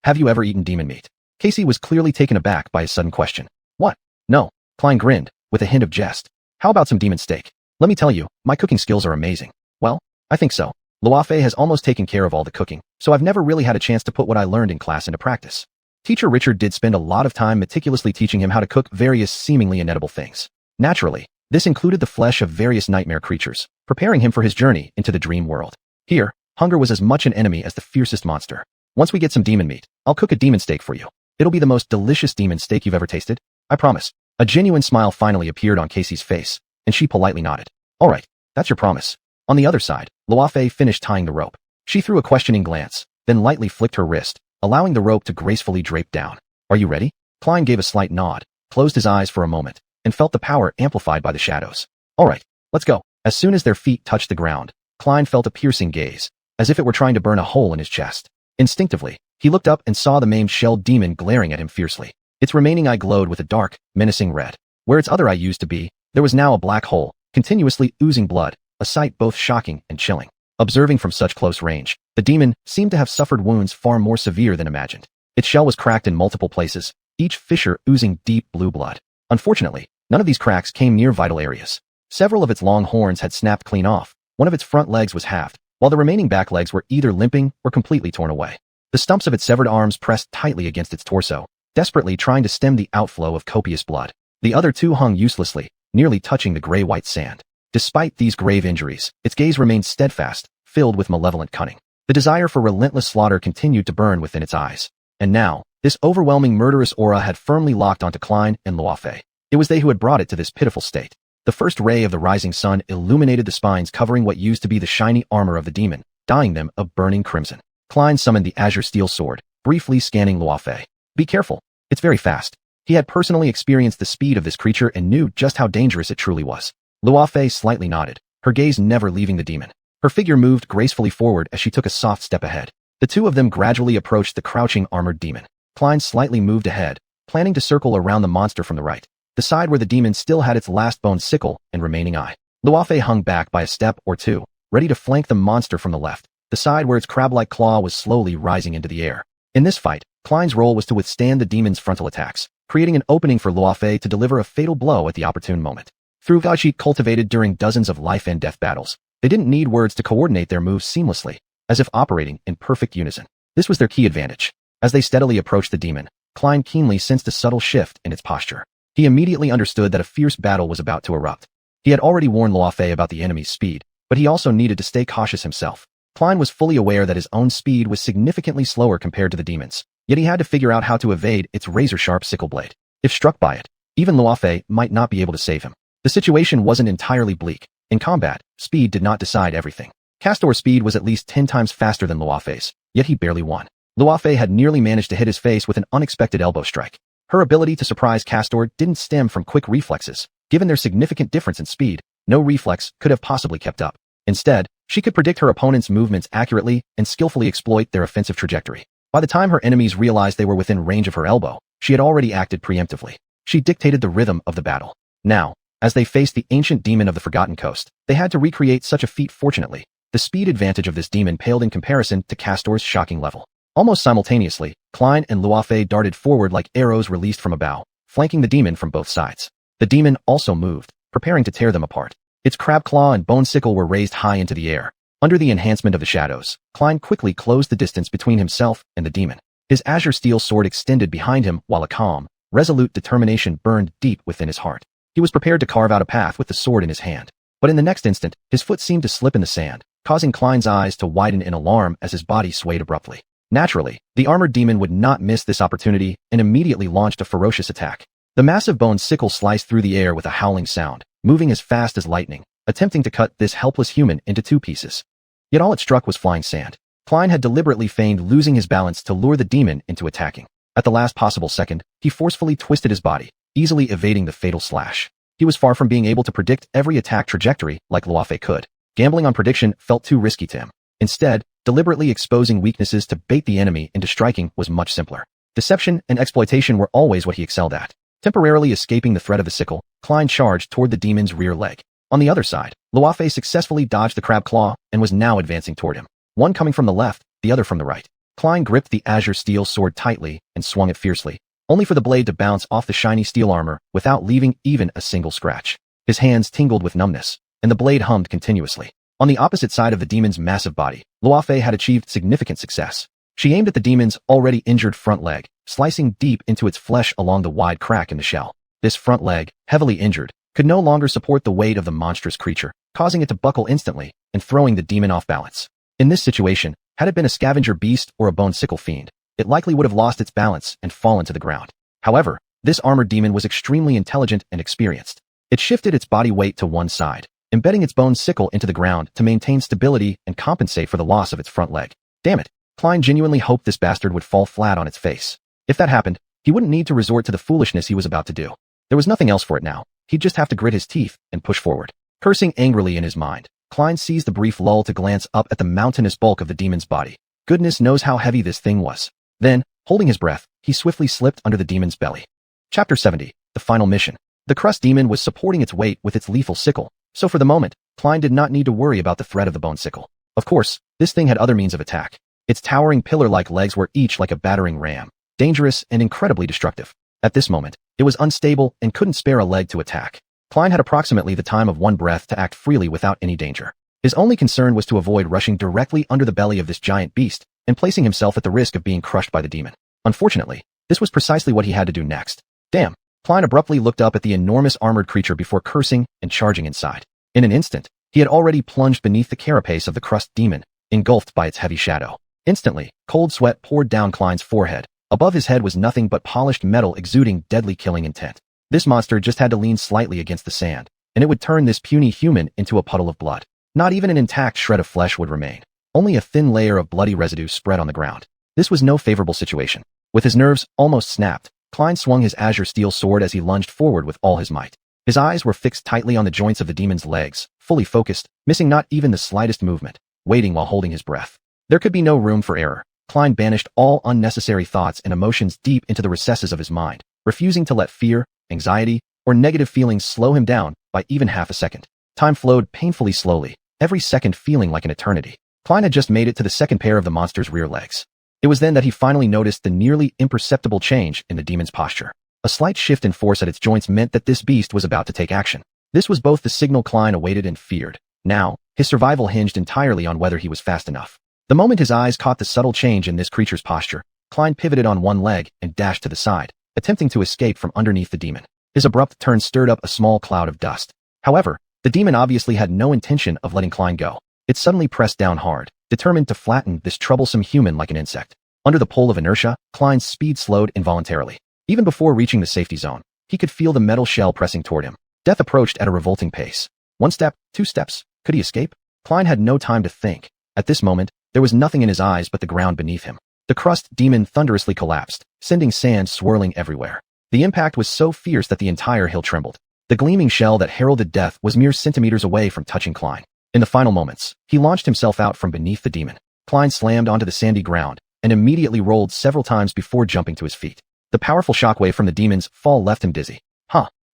have you ever eaten demon meat?" Casey was clearly taken aback by his sudden question. "What? No." Klein grinned, with a hint of jest. "How about some demon steak? Let me tell you, my cooking skills are amazing." "Well, I think so. Luafei has almost taken care of all the cooking, so I've never really had a chance to put what I learned in class into practice." Teacher Richard did spend a lot of time meticulously teaching him how to cook various seemingly inedible things. Naturally, This included the flesh of various nightmare creatures, preparing him for his journey into the dream world. Here, hunger was as much an enemy as the fiercest monster. Once we get some demon meat, I'll cook a demon steak for you. It'll be the most delicious demon steak you've ever tasted. I promise. A genuine smile finally appeared on Casey's face, and she politely nodded. All right, that's your promise. On the other side, Luafei finished tying the rope. She threw a questioning glance, then lightly flicked her wrist, allowing the rope to gracefully drape down. Are you ready? Klein gave a slight nod, closed his eyes for a moment, and felt the power amplified by the shadows. All right, let's go. As soon as their feet touched the ground, Klein felt a piercing gaze, as if it were trying to burn a hole in his chest. Instinctively, he looked up and saw the maimed shelled demon glaring at him fiercely. Its remaining eye glowed with a dark, menacing red. Where its other eye used to be, there was now a black hole, continuously oozing blood, a sight both shocking and chilling. Observing from such close range, the demon seemed to have suffered wounds far more severe than imagined. Its shell was cracked in multiple places, each fissure oozing deep blue blood. Unfortunately, none of these cracks came near vital areas. Several of its long horns had snapped clean off, one of its front legs was halved, while the remaining back legs were either limping or completely torn away. The stumps of its severed arms pressed tightly against its torso, desperately trying to stem the outflow of copious blood. The other two hung uselessly, nearly touching the gray-white sand. Despite these grave injuries, its gaze remained steadfast, filled with malevolent cunning. The desire for relentless slaughter continued to burn within its eyes. And now, this overwhelming murderous aura had firmly locked onto Klein and Luafei. It was they who had brought it to this pitiful state. The first ray of the rising sun illuminated the spines covering what used to be the shiny armor of the demon, dyeing them a burning crimson. Klein summoned the azure steel sword, briefly scanning Luafei. Be careful. It's very fast. He had personally experienced the speed of this creature and knew just how dangerous it truly was. Luafei slightly nodded, her gaze never leaving the demon. Her figure moved gracefully forward as she took a soft step ahead. The two of them gradually approached the crouching armored demon. Klein slightly moved ahead, planning to circle around the monster from the right, the side where the demon still had its last bone sickle and remaining eye. Luafei hung back by a step or two, ready to flank the monster from the left, the side where its crab-like claw was slowly rising into the air. In this fight, Klein's role was to withstand the demon's frontal attacks, creating an opening for Luafei to deliver a fatal blow at the opportune moment. Through Gachi cultivated during dozens of life and death battles, they didn't need words to coordinate their moves seamlessly, as if operating in perfect unison. This was their key advantage. As they steadily approached the demon, Klein keenly sensed a subtle shift in its posture. He immediately understood that a fierce battle was about to erupt. He had already warned Luafei about the enemy's speed, but he also needed to stay cautious himself. Klein was fully aware that his own speed was significantly slower compared to the demon's, yet he had to figure out how to evade its razor-sharp sickle blade. If struck by it, even Luafei might not be able to save him. The situation wasn't entirely bleak. In combat, speed did not decide everything. Castor's speed was at least 10 times faster than Luafei's, yet he barely won. Luafei had nearly managed to hit his face with an unexpected elbow strike. Her ability to surprise Castor didn't stem from quick reflexes. Given their significant difference in speed, no reflex could have possibly kept up. Instead, she could predict her opponent's movements accurately and skillfully exploit their offensive trajectory. By the time her enemies realized they were within range of her elbow, she had already acted preemptively. She dictated the rhythm of the battle. Now, as they faced the ancient demon of the Forgotten Coast, they had to recreate such a feat. Fortunately, the speed advantage of this demon paled in comparison to Castor's shocking level. Almost simultaneously, Klein and Luafei darted forward like arrows released from a bow, flanking the demon from both sides. The demon also moved, preparing to tear them apart. Its crab claw and bone sickle were raised high into the air. Under the enhancement of the shadows, Klein quickly closed the distance between himself and the demon. His azure steel sword extended behind him while a calm, resolute determination burned deep within his heart. He was prepared to carve out a path with the sword in his hand. But in the next instant, his foot seemed to slip in the sand, causing Klein's eyes to widen in alarm as his body swayed abruptly. Naturally, the armored demon would not miss this opportunity and immediately launched a ferocious attack. The massive bone sickle sliced through the air with a howling sound, moving as fast as lightning, attempting to cut this helpless human into two pieces. Yet all it struck was flying sand. Klein had deliberately feigned losing his balance to lure the demon into attacking. At the last possible second, he forcefully twisted his body, easily evading the fatal slash. He was far from being able to predict every attack trajectory like Luafei could. Gambling on prediction felt too risky to him. Instead, deliberately exposing weaknesses to bait the enemy into striking was much simpler. Deception and exploitation were always what he excelled at. Temporarily escaping the threat of the sickle, Klein charged toward the demon's rear leg. On the other side, Luafei successfully dodged the crab claw and was now advancing toward him. One coming from the left, the other from the right. Klein gripped the azure steel sword tightly and swung it fiercely, only for the blade to bounce off the shiny steel armor without leaving even a single scratch. His hands tingled with numbness, and the blade hummed continuously. On the opposite side of the demon's massive body, Luafei had achieved significant success. She aimed at the demon's already injured front leg, slicing deep into its flesh along the wide crack in the shell. This front leg, heavily injured, could no longer support the weight of the monstrous creature, causing it to buckle instantly and throwing the demon off balance. In this situation, had it been a scavenger beast or a bone sickle fiend, it likely would have lost its balance and fallen to the ground. However, this armored demon was extremely intelligent and experienced. It shifted its body weight to one side, embedding its bone sickle into the ground to maintain stability and compensate for the loss of its front leg. Damn it, Klein genuinely hoped this bastard would fall flat on its face. If that happened, he wouldn't need to resort to the foolishness he was about to do. There was nothing else for it now. He'd just have to grit his teeth and push forward. Cursing angrily in his mind, Klein seized the brief lull to glance up at the mountainous bulk of the demon's body. Goodness knows how heavy this thing was. Then, holding his breath, he swiftly slipped under the demon's belly. Chapter 70, The Final Mission. The crust demon was supporting its weight with its lethal sickle, so for the moment, Klein did not need to worry about the threat of the bone sickle. Of course, this thing had other means of attack. Its towering pillar-like legs were each like a battering ram, dangerous and incredibly destructive. At this moment, it was unstable and couldn't spare a leg to attack. Klein had approximately the time of one breath to act freely without any danger. His only concern was to avoid rushing directly under the belly of this giant beast and placing himself at the risk of being crushed by the demon. Unfortunately, this was precisely what he had to do next. Damn! Klein abruptly looked up at the enormous armored creature before cursing and charging inside. In an instant, he had already plunged beneath the carapace of the crust demon, engulfed by its heavy shadow. Instantly, cold sweat poured down Klein's forehead. Above his head was nothing but polished metal exuding deadly killing intent. This monster just had to lean slightly against the sand, and it would turn this puny human into a puddle of blood. Not even an intact shred of flesh would remain. Only a thin layer of bloody residue spread on the ground. This was no favorable situation. With his nerves almost snapped, Klein swung his azure steel sword as he lunged forward with all his might. His eyes were fixed tightly on the joints of the demon's legs, fully focused, missing not even the slightest movement, waiting while holding his breath. There could be no room for error. Klein banished all unnecessary thoughts and emotions deep into the recesses of his mind, refusing to let fear, anxiety, or negative feelings slow him down by even half a second. Time flowed painfully slowly, every second feeling like an eternity. Klein had just made it to the second pair of the monster's rear legs. It was then that he finally noticed the nearly imperceptible change in the demon's posture. A slight shift in force at its joints meant that this beast was about to take action. This was both the signal Klein awaited and feared. Now, his survival hinged entirely on whether he was fast enough. The moment his eyes caught the subtle change in this creature's posture, Klein pivoted on one leg and dashed to the side, attempting to escape from underneath the demon. His abrupt turn stirred up a small cloud of dust. However, the demon obviously had no intention of letting Klein go. It suddenly pressed down hard, determined to flatten this troublesome human like an insect. Under the pull of inertia, Klein's speed slowed involuntarily. Even before reaching the safety zone, he could feel the metal shell pressing toward him. Death approached at a revolting pace. One step, two steps. Could he escape? Klein had no time to think. At this moment, there was nothing in his eyes but the ground beneath him. The crust demon thunderously collapsed, sending sand swirling everywhere. The impact was so fierce that the entire hill trembled. The gleaming shell that heralded death was mere centimeters away from touching Klein. In the final moments, he launched himself out from beneath the demon. Klein slammed onto the sandy ground and immediately rolled several times before jumping to his feet. The powerful shockwave from the demon's fall left him dizzy.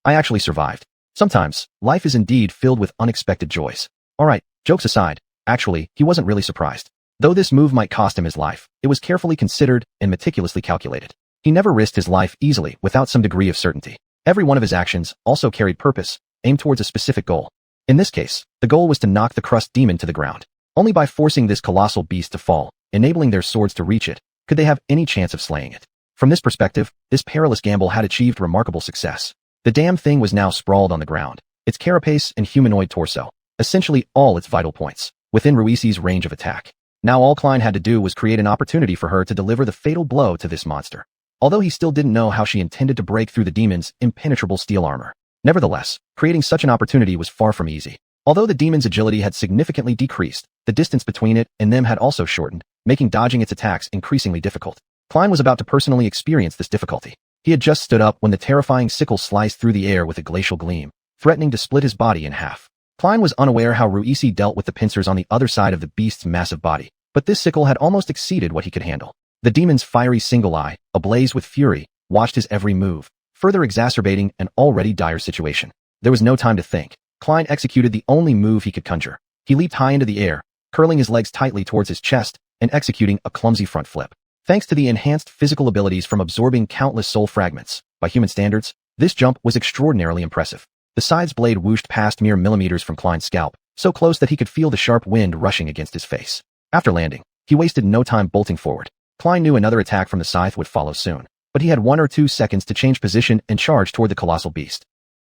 I actually survived. Sometimes, life is indeed filled with unexpected joys. Alright, jokes aside, actually, he wasn't really surprised. Though this move might cost him his life, it was carefully considered and meticulously calculated. He never risked his life easily without some degree of certainty. Every one of his actions also carried purpose, aimed towards a specific goal. In this case, the goal was to knock the crust demon to the ground. Only by forcing this colossal beast to fall, enabling their swords to reach it, could they have any chance of slaying it. From this perspective, this perilous gamble had achieved remarkable success. The damn thing was now sprawled on the ground, its carapace and humanoid torso, essentially all its vital points, within Ruisi's range of attack. Now all Klein had to do was create an opportunity for her to deliver the fatal blow to this monster. Although he still didn't know how she intended to break through the demon's impenetrable steel armor. Nevertheless, creating such an opportunity was far from easy. Although the demon's agility had significantly decreased, the distance between it and them had also shortened, making dodging its attacks increasingly difficult. Klein was about to personally experience this difficulty. He had just stood up when the terrifying sickle sliced through the air with a glacial gleam, threatening to split his body in half. Klein was unaware how Ruisi dealt with the pincers on the other side of the beast's massive body, but this sickle had almost exceeded what he could handle. The demon's fiery single eye, ablaze with fury, watched his every move, further exacerbating an already dire situation. There was no time to think. Klein executed the only move he could conjure. He leaped high into the air, curling his legs tightly towards his chest and executing a clumsy front flip. Thanks to the enhanced physical abilities from absorbing countless soul fragments, by human standards, this jump was extraordinarily impressive. The side's blade whooshed past mere millimeters from Klein's scalp, so close that he could feel the sharp wind rushing against his face. After landing, he wasted no time bolting forward. Klein knew another attack from the scythe would follow soon, but he had 1 or 2 seconds to change position and charge toward the colossal beast.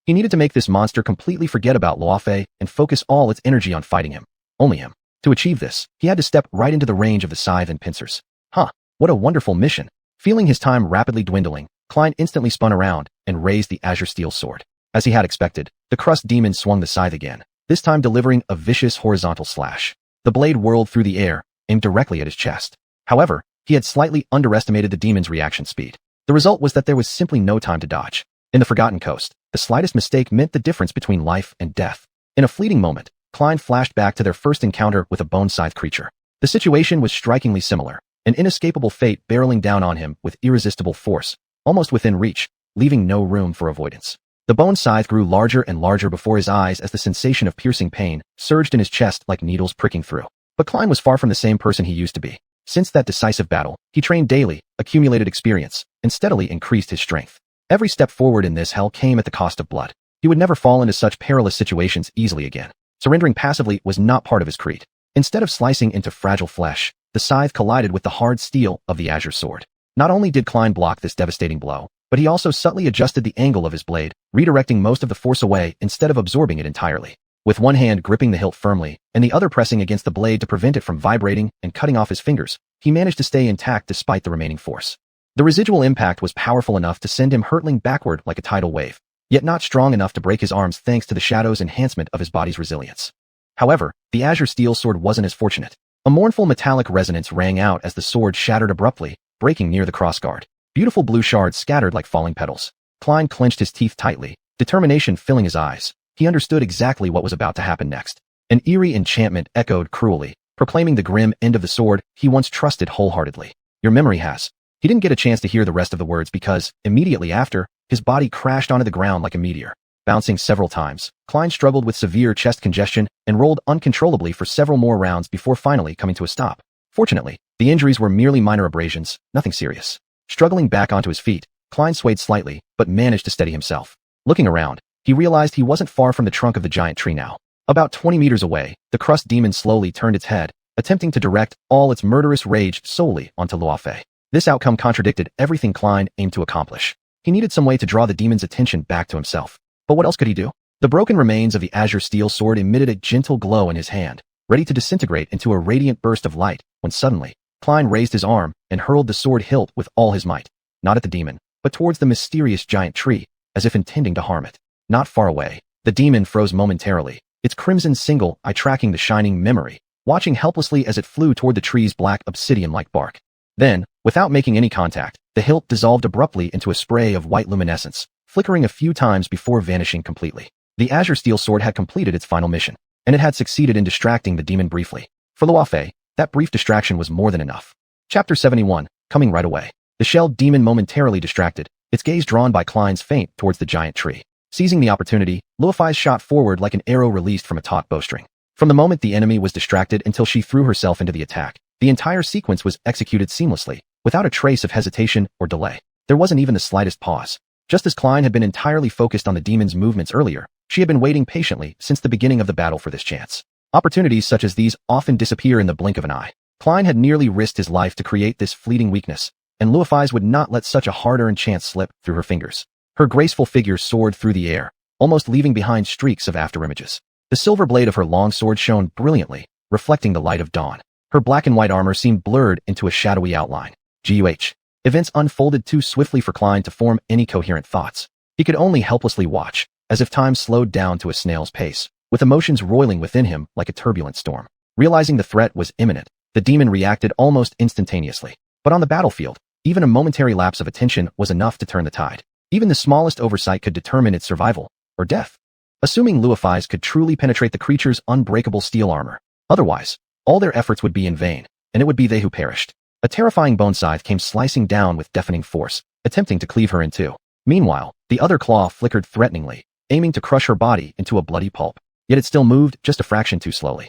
He needed to make this monster completely forget about Luofei and focus all its energy on fighting him. Only him. To achieve this, he had to step right into the range of the scythe and pincers. What a wonderful mission. Feeling his time rapidly dwindling, Klein instantly spun around and raised the azure steel sword. As he had expected, the crust demon swung the scythe again, this time delivering a vicious horizontal slash. The blade whirled through the air, aimed directly at his chest. However, he had slightly underestimated the demon's reaction speed. The result was that there was simply no time to dodge. In the Forgotten Coast, the slightest mistake meant the difference between life and death. In a fleeting moment, Klein flashed back to their first encounter with a bone scythe creature. The situation was strikingly similar, an inescapable fate barreling down on him with irresistible force, almost within reach, leaving no room for avoidance. The bone scythe grew larger and larger before his eyes as the sensation of piercing pain surged in his chest like needles pricking through. But Klein was far from the same person he used to be. Since that decisive battle, he trained daily, accumulated experience, and steadily increased his strength. Every step forward in this hell came at the cost of blood. He would never fall into such perilous situations easily again. Surrendering passively was not part of his creed. Instead of slicing into fragile flesh, the scythe collided with the hard steel of the azure sword. Not only did Klein block this devastating blow, but he also subtly adjusted the angle of his blade, redirecting most of the force away instead of absorbing it entirely. With one hand gripping the hilt firmly, and the other pressing against the blade to prevent it from vibrating and cutting off his fingers, he managed to stay intact despite the remaining force. The residual impact was powerful enough to send him hurtling backward like a tidal wave, yet not strong enough to break his arms thanks to the shadow's enhancement of his body's resilience. However, the azure steel sword wasn't as fortunate. A mournful metallic resonance rang out as the sword shattered abruptly, breaking near the crossguard. Beautiful blue shards scattered like falling petals. Klein clenched his teeth tightly, determination filling his eyes. He understood exactly what was about to happen next. An eerie enchantment echoed cruelly, proclaiming the grim end of the sword he once trusted wholeheartedly. Your memory has. He didn't get a chance to hear the rest of the words because, immediately after, his body crashed onto the ground like a meteor. Bouncing several times, Klein struggled with severe chest congestion and rolled uncontrollably for several more rounds before finally coming to a stop. Fortunately, the injuries were merely minor abrasions, nothing serious. Struggling back onto his feet, Klein swayed slightly, but managed to steady himself. Looking around, he realized he wasn't far from the trunk of the giant tree now. About 20 meters away, the crust demon slowly turned its head, attempting to direct all its murderous rage solely onto Luofei. This outcome contradicted everything Klein aimed to accomplish. He needed some way to draw the demon's attention back to himself. But what else could he do? The broken remains of the azure steel sword emitted a gentle glow in his hand, ready to disintegrate into a radiant burst of light, when suddenly, Klein raised his arm and hurled the sword hilt with all his might, not at the demon, but towards the mysterious giant tree, as if intending to harm it. Not far away, the demon froze momentarily, its crimson single eye tracking the shining memory, watching helplessly as it flew toward the tree's black obsidian-like bark. Then, without making any contact, the hilt dissolved abruptly into a spray of white luminescence, flickering a few times before vanishing completely. The azure steel sword had completed its final mission, and it had succeeded in distracting the demon briefly. For Luofei, that brief distraction was more than enough. Chapter 71, coming right away. The shelled demon momentarily distracted, its gaze drawn by Klein's feint towards the giant tree. Seizing the opportunity, Luofei shot forward like an arrow released from a taut bowstring. From the moment the enemy was distracted until she threw herself into the attack, the entire sequence was executed seamlessly, without a trace of hesitation or delay. There wasn't even the slightest pause. Just as Klein had been entirely focused on the demon's movements earlier, she had been waiting patiently since the beginning of the battle for this chance. Opportunities such as these often disappear in the blink of an eye. Klein had nearly risked his life to create this fleeting weakness, and Luofei's would not let such a hard-earned chance slip through her fingers. Her graceful figure soared through the air, almost leaving behind streaks of afterimages. The silver blade of her long sword shone brilliantly, reflecting the light of dawn. Her black and white armor seemed blurred into a shadowy outline. GUH. Events unfolded too swiftly for Klein to form any coherent thoughts. He could only helplessly watch, as if time slowed down to a snail's pace, with emotions roiling within him like a turbulent storm. Realizing the threat was imminent, the demon reacted almost instantaneously. But on the battlefield, even a momentary lapse of attention was enough to turn the tide. Even the smallest oversight could determine its survival, or death. Assuming Luofei's could truly penetrate the creature's unbreakable steel armor. Otherwise, all their efforts would be in vain, and it would be they who perished. A terrifying bone scythe came slicing down with deafening force, attempting to cleave her in two. Meanwhile, the other claw flickered threateningly, aiming to crush her body into a bloody pulp. Yet it still moved just a fraction too slowly.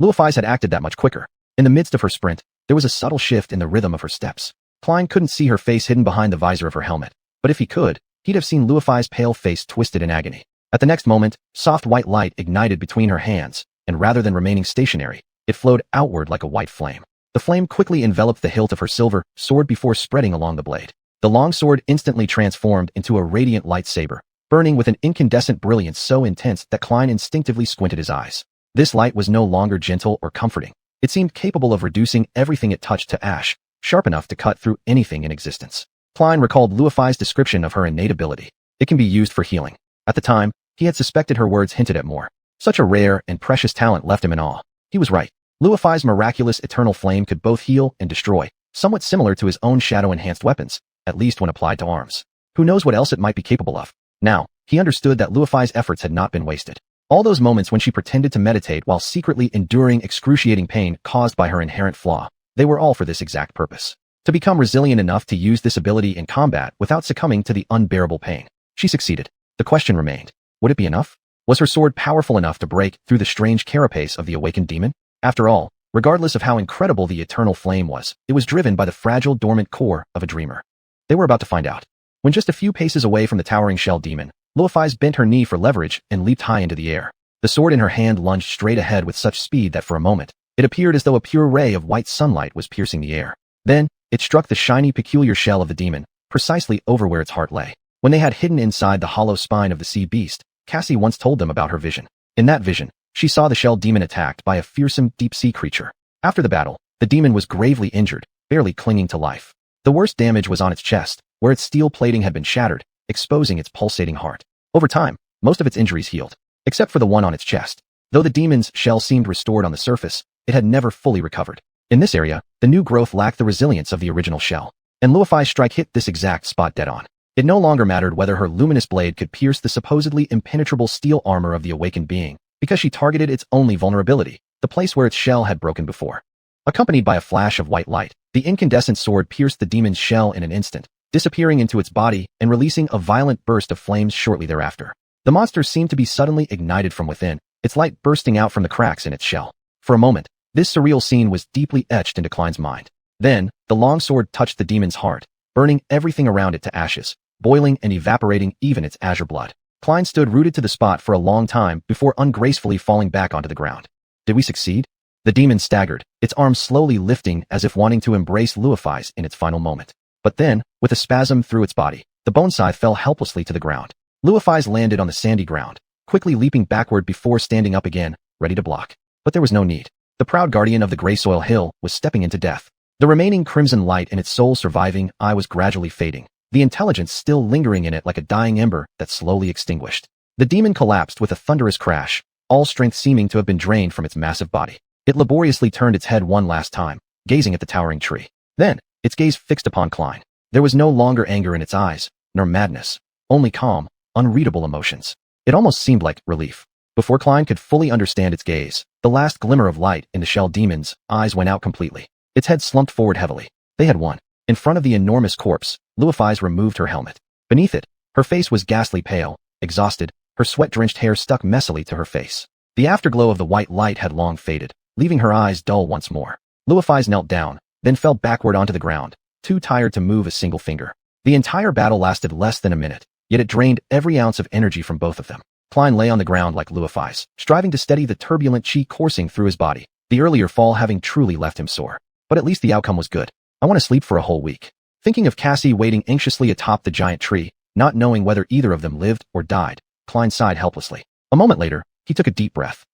Luofei's had acted that much quicker. In the midst of her sprint, there was a subtle shift in the rhythm of her steps. Klein couldn't see her face hidden behind the visor of her helmet, but if he could, he'd have seen Luofei's pale face twisted in agony. At the next moment, soft white light ignited between her hands, and rather than remaining stationary, it flowed outward like a white flame. The flame quickly enveloped the hilt of her silver sword before spreading along the blade. The long sword instantly transformed into a radiant lightsaber, burning with an incandescent brilliance so intense that Klein instinctively squinted his eyes. This light was no longer gentle or comforting. It seemed capable of reducing everything it touched to ash, sharp enough to cut through anything in existence. Klein recalled Luofei's description of her innate ability. It can be used for healing. At the time, he had suspected her words hinted at more. Such a rare and precious talent left him in awe. He was right. Luofei's miraculous eternal flame could both heal and destroy, somewhat similar to his own shadow-enhanced weapons, at least when applied to arms. Who knows what else it might be capable of? Now, he understood that Luofei's efforts had not been wasted. All those moments when she pretended to meditate while secretly enduring excruciating pain caused by her inherent flaw, they were all for this exact purpose. To become resilient enough to use this ability in combat without succumbing to the unbearable pain. She succeeded. The question remained, would it be enough? Was her sword powerful enough to break through the strange carapace of the awakened demon? After all, regardless of how incredible the eternal flame was, it was driven by the fragile, dormant core of a dreamer. They were about to find out. When just a few paces away from the towering shell demon, Luofei's bent her knee for leverage and leaped high into the air. The sword in her hand lunged straight ahead with such speed that for a moment, it appeared as though a pure ray of white sunlight was piercing the air. Then, it struck the shiny, peculiar shell of the demon, precisely over where its heart lay. When they had hidden inside the hollow spine of the sea beast, Cassie once told them about her vision. In that vision, she saw the shell demon attacked by a fearsome deep-sea creature. After the battle, the demon was gravely injured, barely clinging to life. The worst damage was on its chest, where its steel plating had been shattered, exposing its pulsating heart. Over time, most of its injuries healed, except for the one on its chest. Though the demon's shell seemed restored on the surface, it had never fully recovered. In this area, the new growth lacked the resilience of the original shell, and Luofei's strike hit this exact spot dead on. It no longer mattered whether her luminous blade could pierce the supposedly impenetrable steel armor of the awakened being, because she targeted its only vulnerability, the place where its shell had broken before. Accompanied by a flash of white light, the incandescent sword pierced the demon's shell in an instant, disappearing into its body and releasing a violent burst of flames shortly thereafter. The monster seemed to be suddenly ignited from within, its light bursting out from the cracks in its shell. For a moment, this surreal scene was deeply etched into Klein's mind. Then, the long sword touched the demon's heart, burning everything around it to ashes, boiling and evaporating even its azure blood. Klein stood rooted to the spot for a long time before ungracefully falling back onto the ground. Did we succeed? The demon staggered, its arms slowly lifting as if wanting to embrace Luofei's in its final moment. But then, with a spasm through its body, the bone scythe fell helplessly to the ground. Luofei's landed on the sandy ground, quickly leaping backward before standing up again, ready to block. But there was no need. The proud guardian of the gray soil hill was stepping into death. The remaining crimson light in its sole surviving eye was gradually fading, the intelligence still lingering in it like a dying ember that slowly extinguished. The demon collapsed with a thunderous crash, all strength seeming to have been drained from its massive body. It laboriously turned its head one last time, gazing at the towering tree. Then, its gaze fixed upon Klein. There was no longer anger in its eyes, nor madness, only calm, unreadable emotions. It almost seemed like relief. Before Klein could fully understand its gaze, the last glimmer of light in the shell demon's eyes went out completely. Its head slumped forward heavily. They had won. In front of the enormous corpse, Luofei's removed her helmet. Beneath it, her face was ghastly pale, exhausted, her sweat-drenched hair stuck messily to her face. The afterglow of the white light had long faded, leaving her eyes dull once more. Luofei's knelt down, then fell backward onto the ground, too tired to move a single finger. The entire battle lasted less than a minute, yet it drained every ounce of energy from both of them. Klein lay on the ground like Luofei's, striving to steady the turbulent chi coursing through his body, the earlier fall having truly left him sore. But at least the outcome was good. I want to sleep for a whole week. Thinking of Cassie waiting anxiously atop the giant tree, not knowing whether either of them lived or died, Klein sighed helplessly. A moment later, he took a deep breath.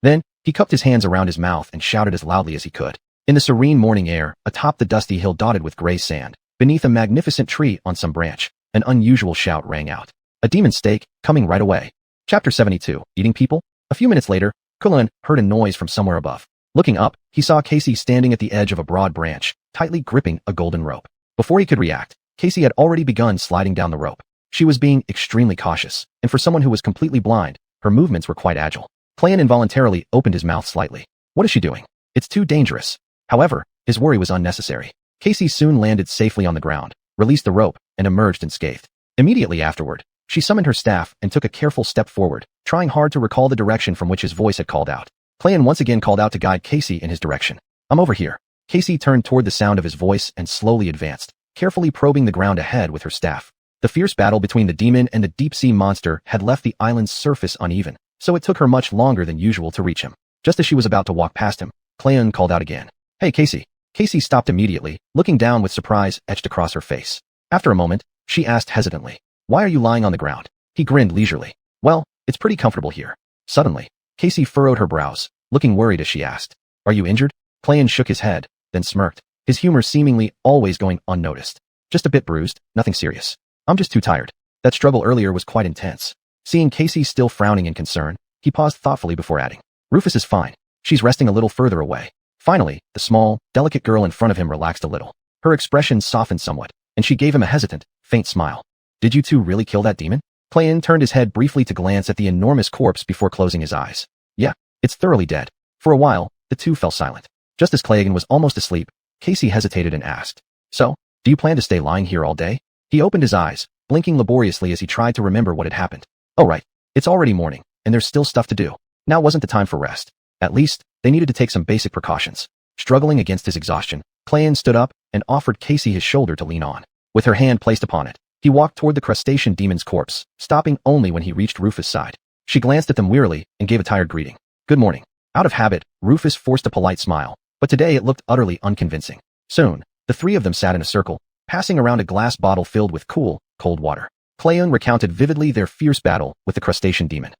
Then, he cupped his hands around his mouth and shouted as loudly as he could. In the serene morning air, atop the dusty hill dotted with gray sand, beneath a magnificent tree on some branch, an unusual shout rang out. A demon steak, coming right away. Chapter 72, Eating People? A few minutes later, Cullen heard a noise from somewhere above. Looking up, he saw Casey standing at the edge of a broad branch, tightly gripping a golden rope. Before he could react, Casey had already begun sliding down the rope. She was being extremely cautious, and for someone who was completely blind, her movements were quite agile. Clan involuntarily opened his mouth slightly. What is she doing? It's too dangerous. However, his worry was unnecessary. Casey soon landed safely on the ground, released the rope, and emerged unscathed. Immediately afterward, she summoned her staff and took a careful step forward, trying hard to recall the direction from which his voice had called out. Clan once again called out to guide Casey in his direction. I'm over here. Casey turned toward the sound of his voice and slowly advanced, carefully probing the ground ahead with her staff. The fierce battle between the demon and the deep-sea monster had left the island's surface uneven, so it took her much longer than usual to reach him. Just as she was about to walk past him, Clan called out again. Hey, Casey. Casey stopped immediately, looking down with surprise etched across her face. After a moment, she asked hesitantly, Why are you lying on the ground? He grinned leisurely. Well, it's pretty comfortable here. Suddenly, Casey furrowed her brows, looking worried as she asked, "Are you injured?" Clayton shook his head, then smirked, his humor seemingly always going unnoticed. "Just a bit bruised, nothing serious. I'm just too tired." That struggle earlier was quite intense. Seeing Casey still frowning in concern, he paused thoughtfully before adding, "Rufus is fine. She's resting a little further away." Finally, the small, delicate girl in front of him relaxed a little. Her expression softened somewhat, and she gave him a hesitant, faint smile. "Did you two really kill that demon?" Clayton turned his head briefly to glance at the enormous corpse before closing his eyes. "Yeah, it's thoroughly dead." For a while, the two fell silent. Just as Clayton was almost asleep, Casey hesitated and asked, "So, do you plan to stay lying here all day?" He opened his eyes, blinking laboriously as he tried to remember what had happened. "Oh right, it's already morning, and there's still stuff to do. Now wasn't the time for rest. At least, they needed to take some basic precautions." Struggling against his exhaustion, Clayton stood up and offered Casey his shoulder to lean on. With her hand placed upon it, he walked toward the crustacean demon's corpse, stopping only when he reached Rufus' side. She glanced at them wearily and gave a tired greeting. "Good morning." Out of habit, Rufus forced a polite smile, but today it looked utterly unconvincing. Soon, the three of them sat in a circle, passing around a glass bottle filled with cool, cold water. Clayton recounted vividly their fierce battle with the crustacean demon.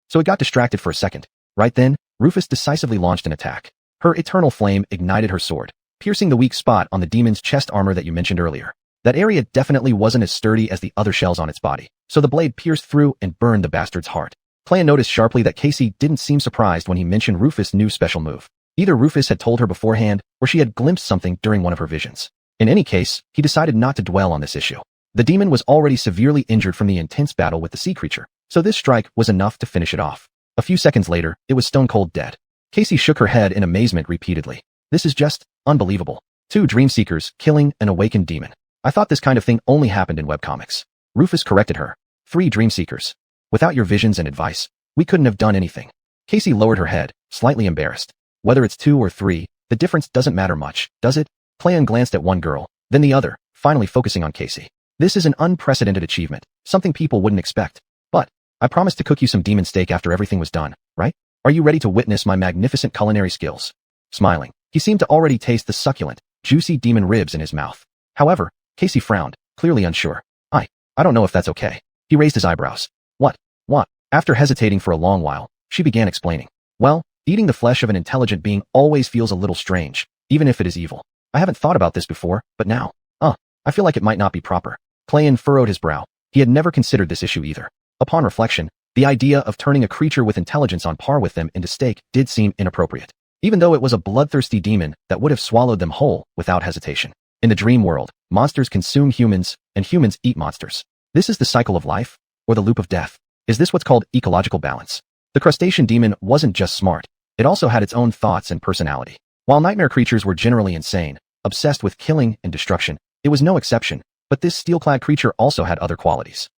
So it got distracted for a second. Right then, Rufus decisively launched an attack. Her eternal flame ignited her sword, piercing the weak spot on the demon's chest armor that you mentioned earlier. That area definitely wasn't as sturdy as the other shells on its body, so the blade pierced through and burned the bastard's heart. Clayton noticed sharply that Casey didn't seem surprised when he mentioned Rufus' new special move. Either Rufus had told her beforehand, or she had glimpsed something during one of her visions. In any case, he decided not to dwell on this issue. The demon was already severely injured from the intense battle with the sea creature, so this strike was enough to finish it off. A few seconds later, it was stone cold dead. Casey shook her head in amazement repeatedly. "This is just unbelievable. 2 dream seekers killing an awakened demon. I thought this kind of thing only happened in webcomics." Rufus corrected her. 3 dream seekers. Without your visions and advice, we couldn't have done anything." Casey lowered her head, slightly embarrassed. "Whether it's 2 or 3, the difference doesn't matter much, does it?" Clayton glanced at one girl, then the other, finally focusing on Casey. "This is an unprecedented achievement, something people wouldn't expect. But, I promised to cook you some demon steak after everything was done, right? Are you ready to witness my magnificent culinary skills?" Smiling, he seemed to already taste the succulent, juicy demon ribs in his mouth. However, Casey frowned, clearly unsure. I don't know if that's okay." He raised his eyebrows. What? After hesitating for a long while, she began explaining. "Well, eating the flesh of an intelligent being always feels a little strange, even if it is evil. I haven't thought about this before, but now, I feel like it might not be proper." Clayton furrowed his brow. He had never considered this issue either. Upon reflection, the idea of turning a creature with intelligence on par with them into steak did seem inappropriate, even though it was a bloodthirsty demon that would have swallowed them whole without hesitation. In the dream world, monsters consume humans, and humans eat monsters. This is the cycle of life, or the loop of death. Is this what's called ecological balance? The crustacean demon wasn't just smart, it also had its own thoughts and personality. While nightmare creatures were generally insane, obsessed with killing and destruction, it was no exception, but this steel-clad creature also had other qualities.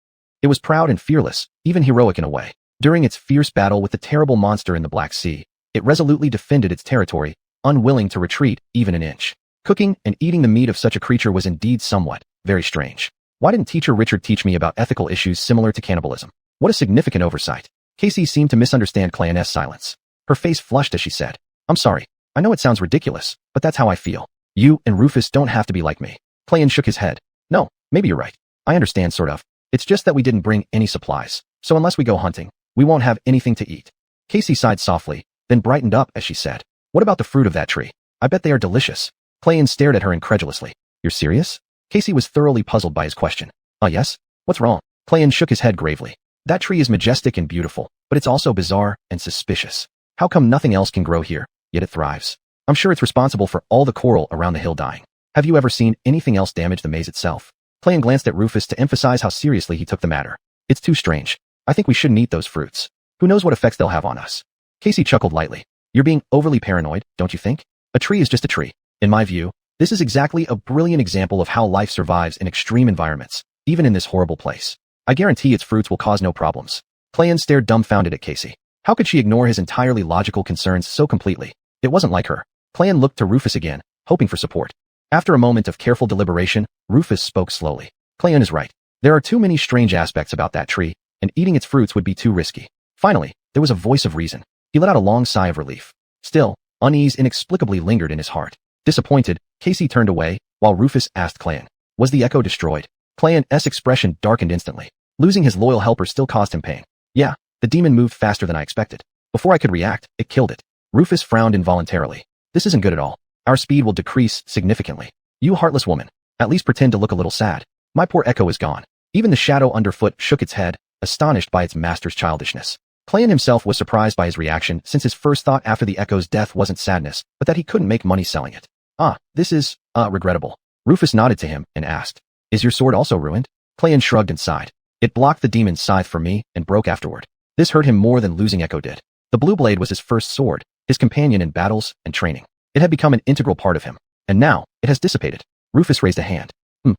It was proud and fearless, even heroic in a way. During its fierce battle with the terrible monster in the Black Sea, it resolutely defended its territory, unwilling to retreat even an inch. Cooking and eating the meat of such a creature was indeed somewhat, very strange. Why didn't teacher Richard teach me about ethical issues similar to cannibalism? What a significant oversight. Casey seemed to misunderstand Clayton's silence. Her face flushed as she said, "I'm sorry. I know it sounds ridiculous, but that's how I feel. You and Rufus don't have to be like me." Clayton shook his head. "No, maybe you're right. I understand sort of. It's just that we didn't bring any supplies, so unless we go hunting, we won't have anything to eat." Casey sighed softly, then brightened up as she said, "What about the fruit of that tree? I bet they are delicious." Clayton stared at her incredulously. "You're serious?" Casey was thoroughly puzzled by his question. Yes? What's wrong?" Clayton shook his head gravely. "That tree is majestic and beautiful, but it's also bizarre and suspicious. How come nothing else can grow here, yet it thrives? I'm sure it's responsible for all the coral around the hill dying. Have you ever seen anything else damage the maze itself?" Clayton glanced at Rufus to emphasize how seriously he took the matter. "It's too strange. I think we shouldn't eat those fruits. Who knows what effects they'll have on us?" Casey chuckled lightly. "You're being overly paranoid, don't you think? A tree is just a tree. In my view, this is exactly a brilliant example of how life survives in extreme environments, even in this horrible place. I guarantee its fruits will cause no problems." Clayton stared dumbfounded at Casey. How could she ignore his entirely logical concerns so completely? It wasn't like her. Clayton looked to Rufus again, hoping for support. After a moment of careful deliberation, Rufus spoke slowly. "Clayton is right. There are too many strange aspects about that tree, and eating its fruits would be too risky." Finally, there was a voice of reason. He let out a long sigh of relief. Still, unease inexplicably lingered in his heart. Disappointed, Casey turned away, while Rufus asked Clayton, "Was the echo destroyed?" Clayton's expression darkened instantly. Losing his loyal helper still caused him pain. Yeah, the demon moved faster than I expected. Before I could react, it killed it. Rufus frowned involuntarily. This isn't good at all. Our speed will decrease significantly. You heartless woman. At least pretend to look a little sad. My poor echo is gone. Even the shadow underfoot shook its head, astonished by its master's childishness. Clan himself was surprised by his reaction, since his first thought after the echo's death wasn't sadness, but that he couldn't make money selling it. Ah, this is, regrettable. Rufus nodded to him and asked, is your sword also ruined? Clan shrugged and sighed. It blocked the demon's scythe for me and broke afterward. This hurt him more than losing Echo did. The blue blade was his first sword, his companion in battles and training. It had become an integral part of him, and now it has dissipated. Rufus raised a hand.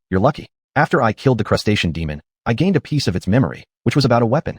You're lucky. After I killed the crustacean demon, I gained a piece of its memory, which was about a weapon.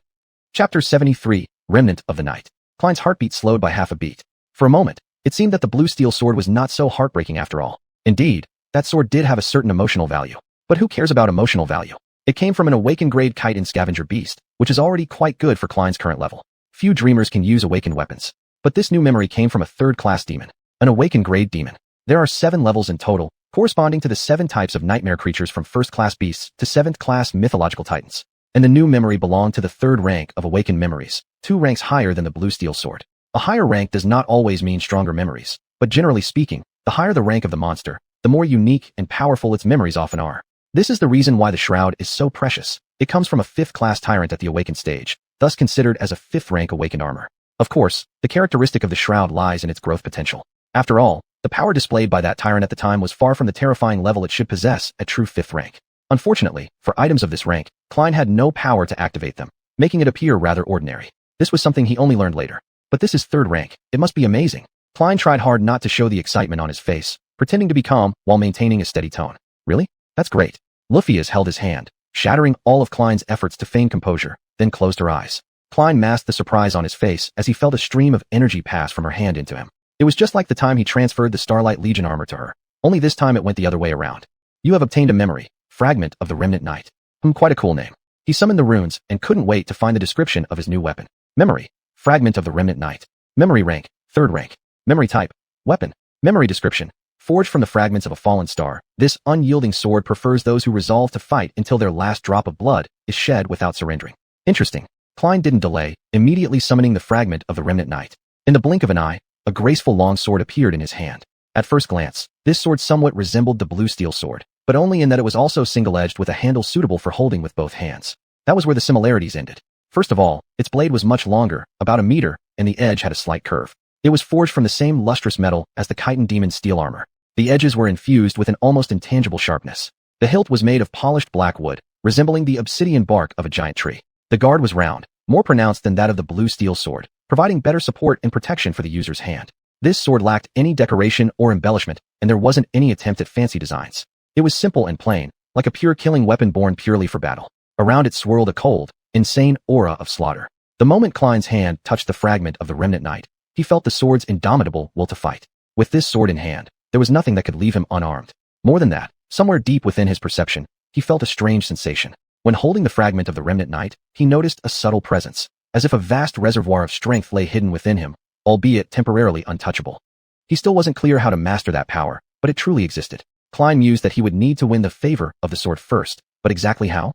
Chapter 73, Remnant of the Night. Klein's heartbeat slowed by half a beat. For a moment, it seemed that the blue steel sword was not so heartbreaking after all. Indeed, that sword did have a certain emotional value. But who cares about emotional value? It came from an awakened grade kite and scavenger beast, which is already quite good for Klein's current level. Few dreamers can use awakened weapons. But this new memory came from a third-class demon, an awakened grade demon. There are 7 levels in total, corresponding to the 7 types of nightmare creatures from first-class beasts to 7th-class mythological titans. And the new memory belonged to the 3rd rank of awakened memories, 2 ranks higher than the blue steel sword. A higher rank does not always mean stronger memories, but generally speaking, the higher the rank of the monster, the more unique and powerful its memories often are. This is the reason why the shroud is so precious. It comes from a 5th-class tyrant at the awakened stage, thus considered as a 5th-rank awakened armor. Of course, the characteristic of the shroud lies in its growth potential. After all, the power displayed by that tyrant at the time was far from the terrifying level it should possess at true 5th rank. Unfortunately, for items of this rank, Klein had no power to activate them, making it appear rather ordinary. This was something he only learned later. But this is 3rd rank. It must be amazing. Klein tried hard not to show the excitement on his face, pretending to be calm while maintaining a steady tone. Really? That's great. Lufius held his hand, shattering all of Klein's efforts to feign composure, then closed her eyes. Klein masked the surprise on his face as he felt a stream of energy pass from her hand into him. It was just like the time he transferred the Starlight Legion armor to her, only this time it went the other way around. You have obtained a memory, fragment of the Remnant Knight. Quite a cool name. He summoned the runes and couldn't wait to find the description of his new weapon. Memory, fragment of the Remnant Knight. Memory rank, 3rd rank. Memory type, weapon. Memory description. Forged from the fragments of a fallen star, this unyielding sword prefers those who resolve to fight until their last drop of blood is shed without surrendering. Interesting. Klein didn't delay, immediately summoning the fragment of the Remnant Knight. In the blink of an eye, a graceful long sword appeared in his hand. At first glance, this sword somewhat resembled the blue steel sword, but only in that it was also single-edged with a handle suitable for holding with both hands. That was where the similarities ended. First of all, its blade was much longer, about a meter, and the edge had a slight curve. It was forged from the same lustrous metal as the chitin demon's steel armor. The edges were infused with an almost intangible sharpness. The hilt was made of polished black wood, resembling the obsidian bark of a giant tree. The guard was round, more pronounced than that of the blue steel sword, providing better support and protection for the user's hand. This sword lacked any decoration or embellishment, and there wasn't any attempt at fancy designs. It was simple and plain, like a pure killing weapon born purely for battle. Around it swirled a cold, insane aura of slaughter. The moment Klein's hand touched the fragment of the Remnant Knight, he felt the sword's indomitable will to fight. With this sword in hand, there was nothing that could leave him unarmed. More than that, somewhere deep within his perception, he felt a strange sensation. When holding the fragment of the Remnant Knight, he noticed a subtle presence, as if a vast reservoir of strength lay hidden within him, albeit temporarily untouchable. He still wasn't clear how to master that power, but it truly existed. Klein mused that he would need to win the favor of the sword first, but exactly how?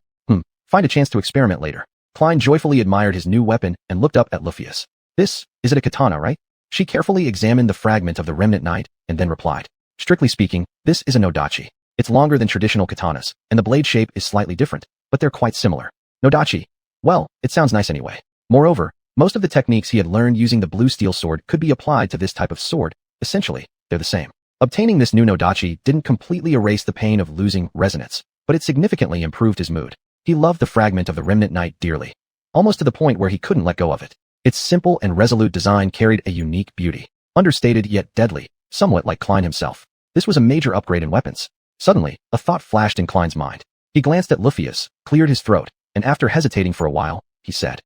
Find a chance to experiment later. Klein joyfully admired his new weapon and looked up at Lufius. Is it a katana, right? She carefully examined the fragment of the Remnant Knight and then replied. Strictly speaking, this is a nodachi. It's longer than traditional katanas, and the blade shape is slightly different, but they're quite similar. Nodachi. Well, it sounds nice anyway. Moreover, most of the techniques he had learned using the blue steel sword could be applied to this type of sword. Essentially, they're the same. Obtaining this new nodachi didn't completely erase the pain of losing resonance, but it significantly improved his mood. He loved the fragment of the Remnant Knight dearly, almost to the point where he couldn't let go of it. Its simple and resolute design carried a unique beauty, understated yet deadly, somewhat like Klein himself. This was a major upgrade in weapons. Suddenly, a thought flashed in Klein's mind. He glanced at Lufius, cleared his throat, and after hesitating for a while, he said,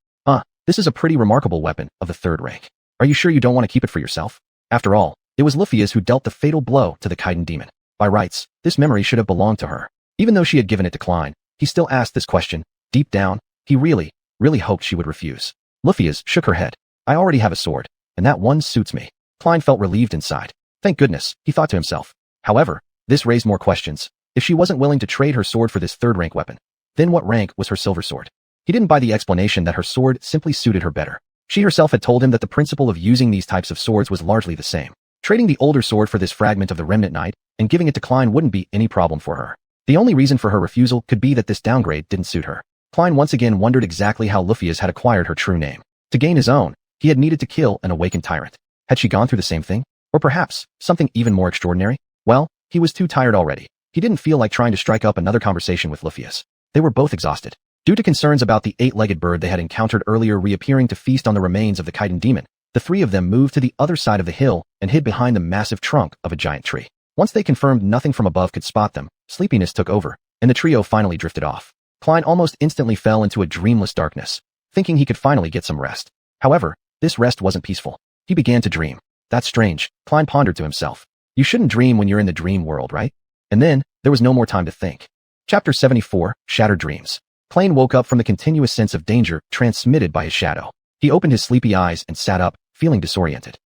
this is a pretty remarkable weapon of the 3rd rank. Are you sure you don't want to keep it for yourself? After all, it was Lufius who dealt the fatal blow to the chitin demon. By rights, this memory should have belonged to her. Even though she had given it to Klein, he still asked this question. Deep down, he really hoped she would refuse. Lufius shook her head. I already have a sword, and that one suits me. Klein felt relieved inside. Thank goodness, he thought to himself. However, this raised more questions. If she wasn't willing to trade her sword for this 3rd rank weapon, then what rank was her silver sword? He didn't buy the explanation that her sword simply suited her better. She herself had told him that the principle of using these types of swords was largely the same. Trading the older sword for this fragment of the remnant knight and giving it to Klein wouldn't be any problem for her. The only reason for her refusal could be that this downgrade didn't suit her. Klein once again wondered exactly how Lufius had acquired her true name. To gain his own, he had needed to kill an awakened tyrant. Had she gone through the same thing? Or perhaps, something even more extraordinary? Well, he was too tired already. He didn't feel like trying to strike up another conversation with Lufius. They were both exhausted. Due to concerns about the eight-legged bird they had encountered earlier reappearing to feast on the remains of the chitin demon, the three of them moved to the other side of the hill and hid behind the massive trunk of a giant tree. Once they confirmed nothing from above could spot them, sleepiness took over, and the trio finally drifted off. Klein almost instantly fell into a dreamless darkness, thinking he could finally get some rest. However, this rest wasn't peaceful. He began to dream. That's strange, Klein pondered to himself. You shouldn't dream when you're in the dream world, right? And then, there was no more time to think. Chapter 74, Shattered Dreams. Klein woke up from the continuous sense of danger transmitted by his shadow. He opened his sleepy eyes and sat up, feeling disoriented.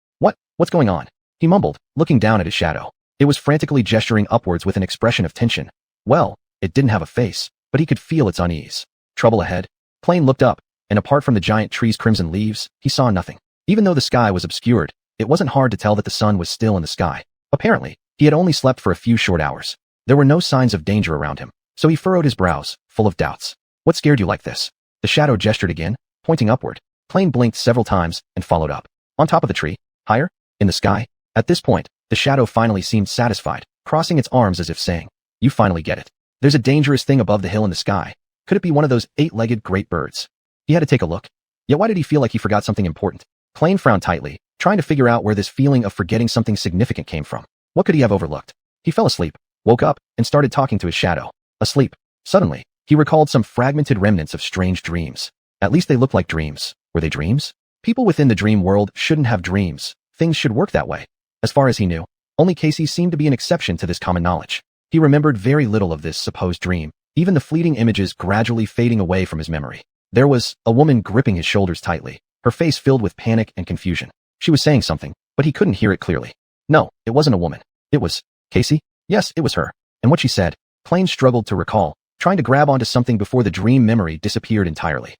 What's going on? He mumbled, looking down at his shadow. It was frantically gesturing upwards with an expression of tension. Well, it didn't have a face, but he could feel its unease. Trouble ahead? Klein looked up, and apart from the giant tree's crimson leaves, he saw nothing. Even though the sky was obscured, it wasn't hard to tell that the sun was still in the sky. Apparently, he had only slept for a few short hours. There were no signs of danger around him, so he furrowed his brows, full of doubts. What scared you like this? The shadow gestured again, pointing upward. Klein blinked several times and followed up. On top of the tree, higher, in the sky. At this point, the shadow finally seemed satisfied, crossing its arms as if saying, "You finally get it. There's a dangerous thing above the hill in the sky. Could it be one of those eight-legged great birds?" He had to take a look. Yet why did he feel like he forgot something important? Klein frowned tightly, trying to figure out where this feeling of forgetting something significant came from. What could he have overlooked? He fell asleep, woke up, and started talking to his shadow. Asleep. Suddenly, he recalled some fragmented remnants of strange dreams. At least they looked like dreams. Were they dreams? People within the dream world shouldn't have dreams. Things should work that way. As far as he knew, only Casey seemed to be an exception to this common knowledge. He remembered very little of this supposed dream, even the fleeting images gradually fading away from his memory. There was a woman gripping his shoulders tightly, her face filled with panic and confusion. She was saying something, but he couldn't hear it clearly. No, it wasn't a woman. It was Casey? Yes, it was her. And what she said, Klein struggled to recall, trying to grab onto something before the dream memory disappeared entirely.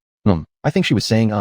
I think she was saying,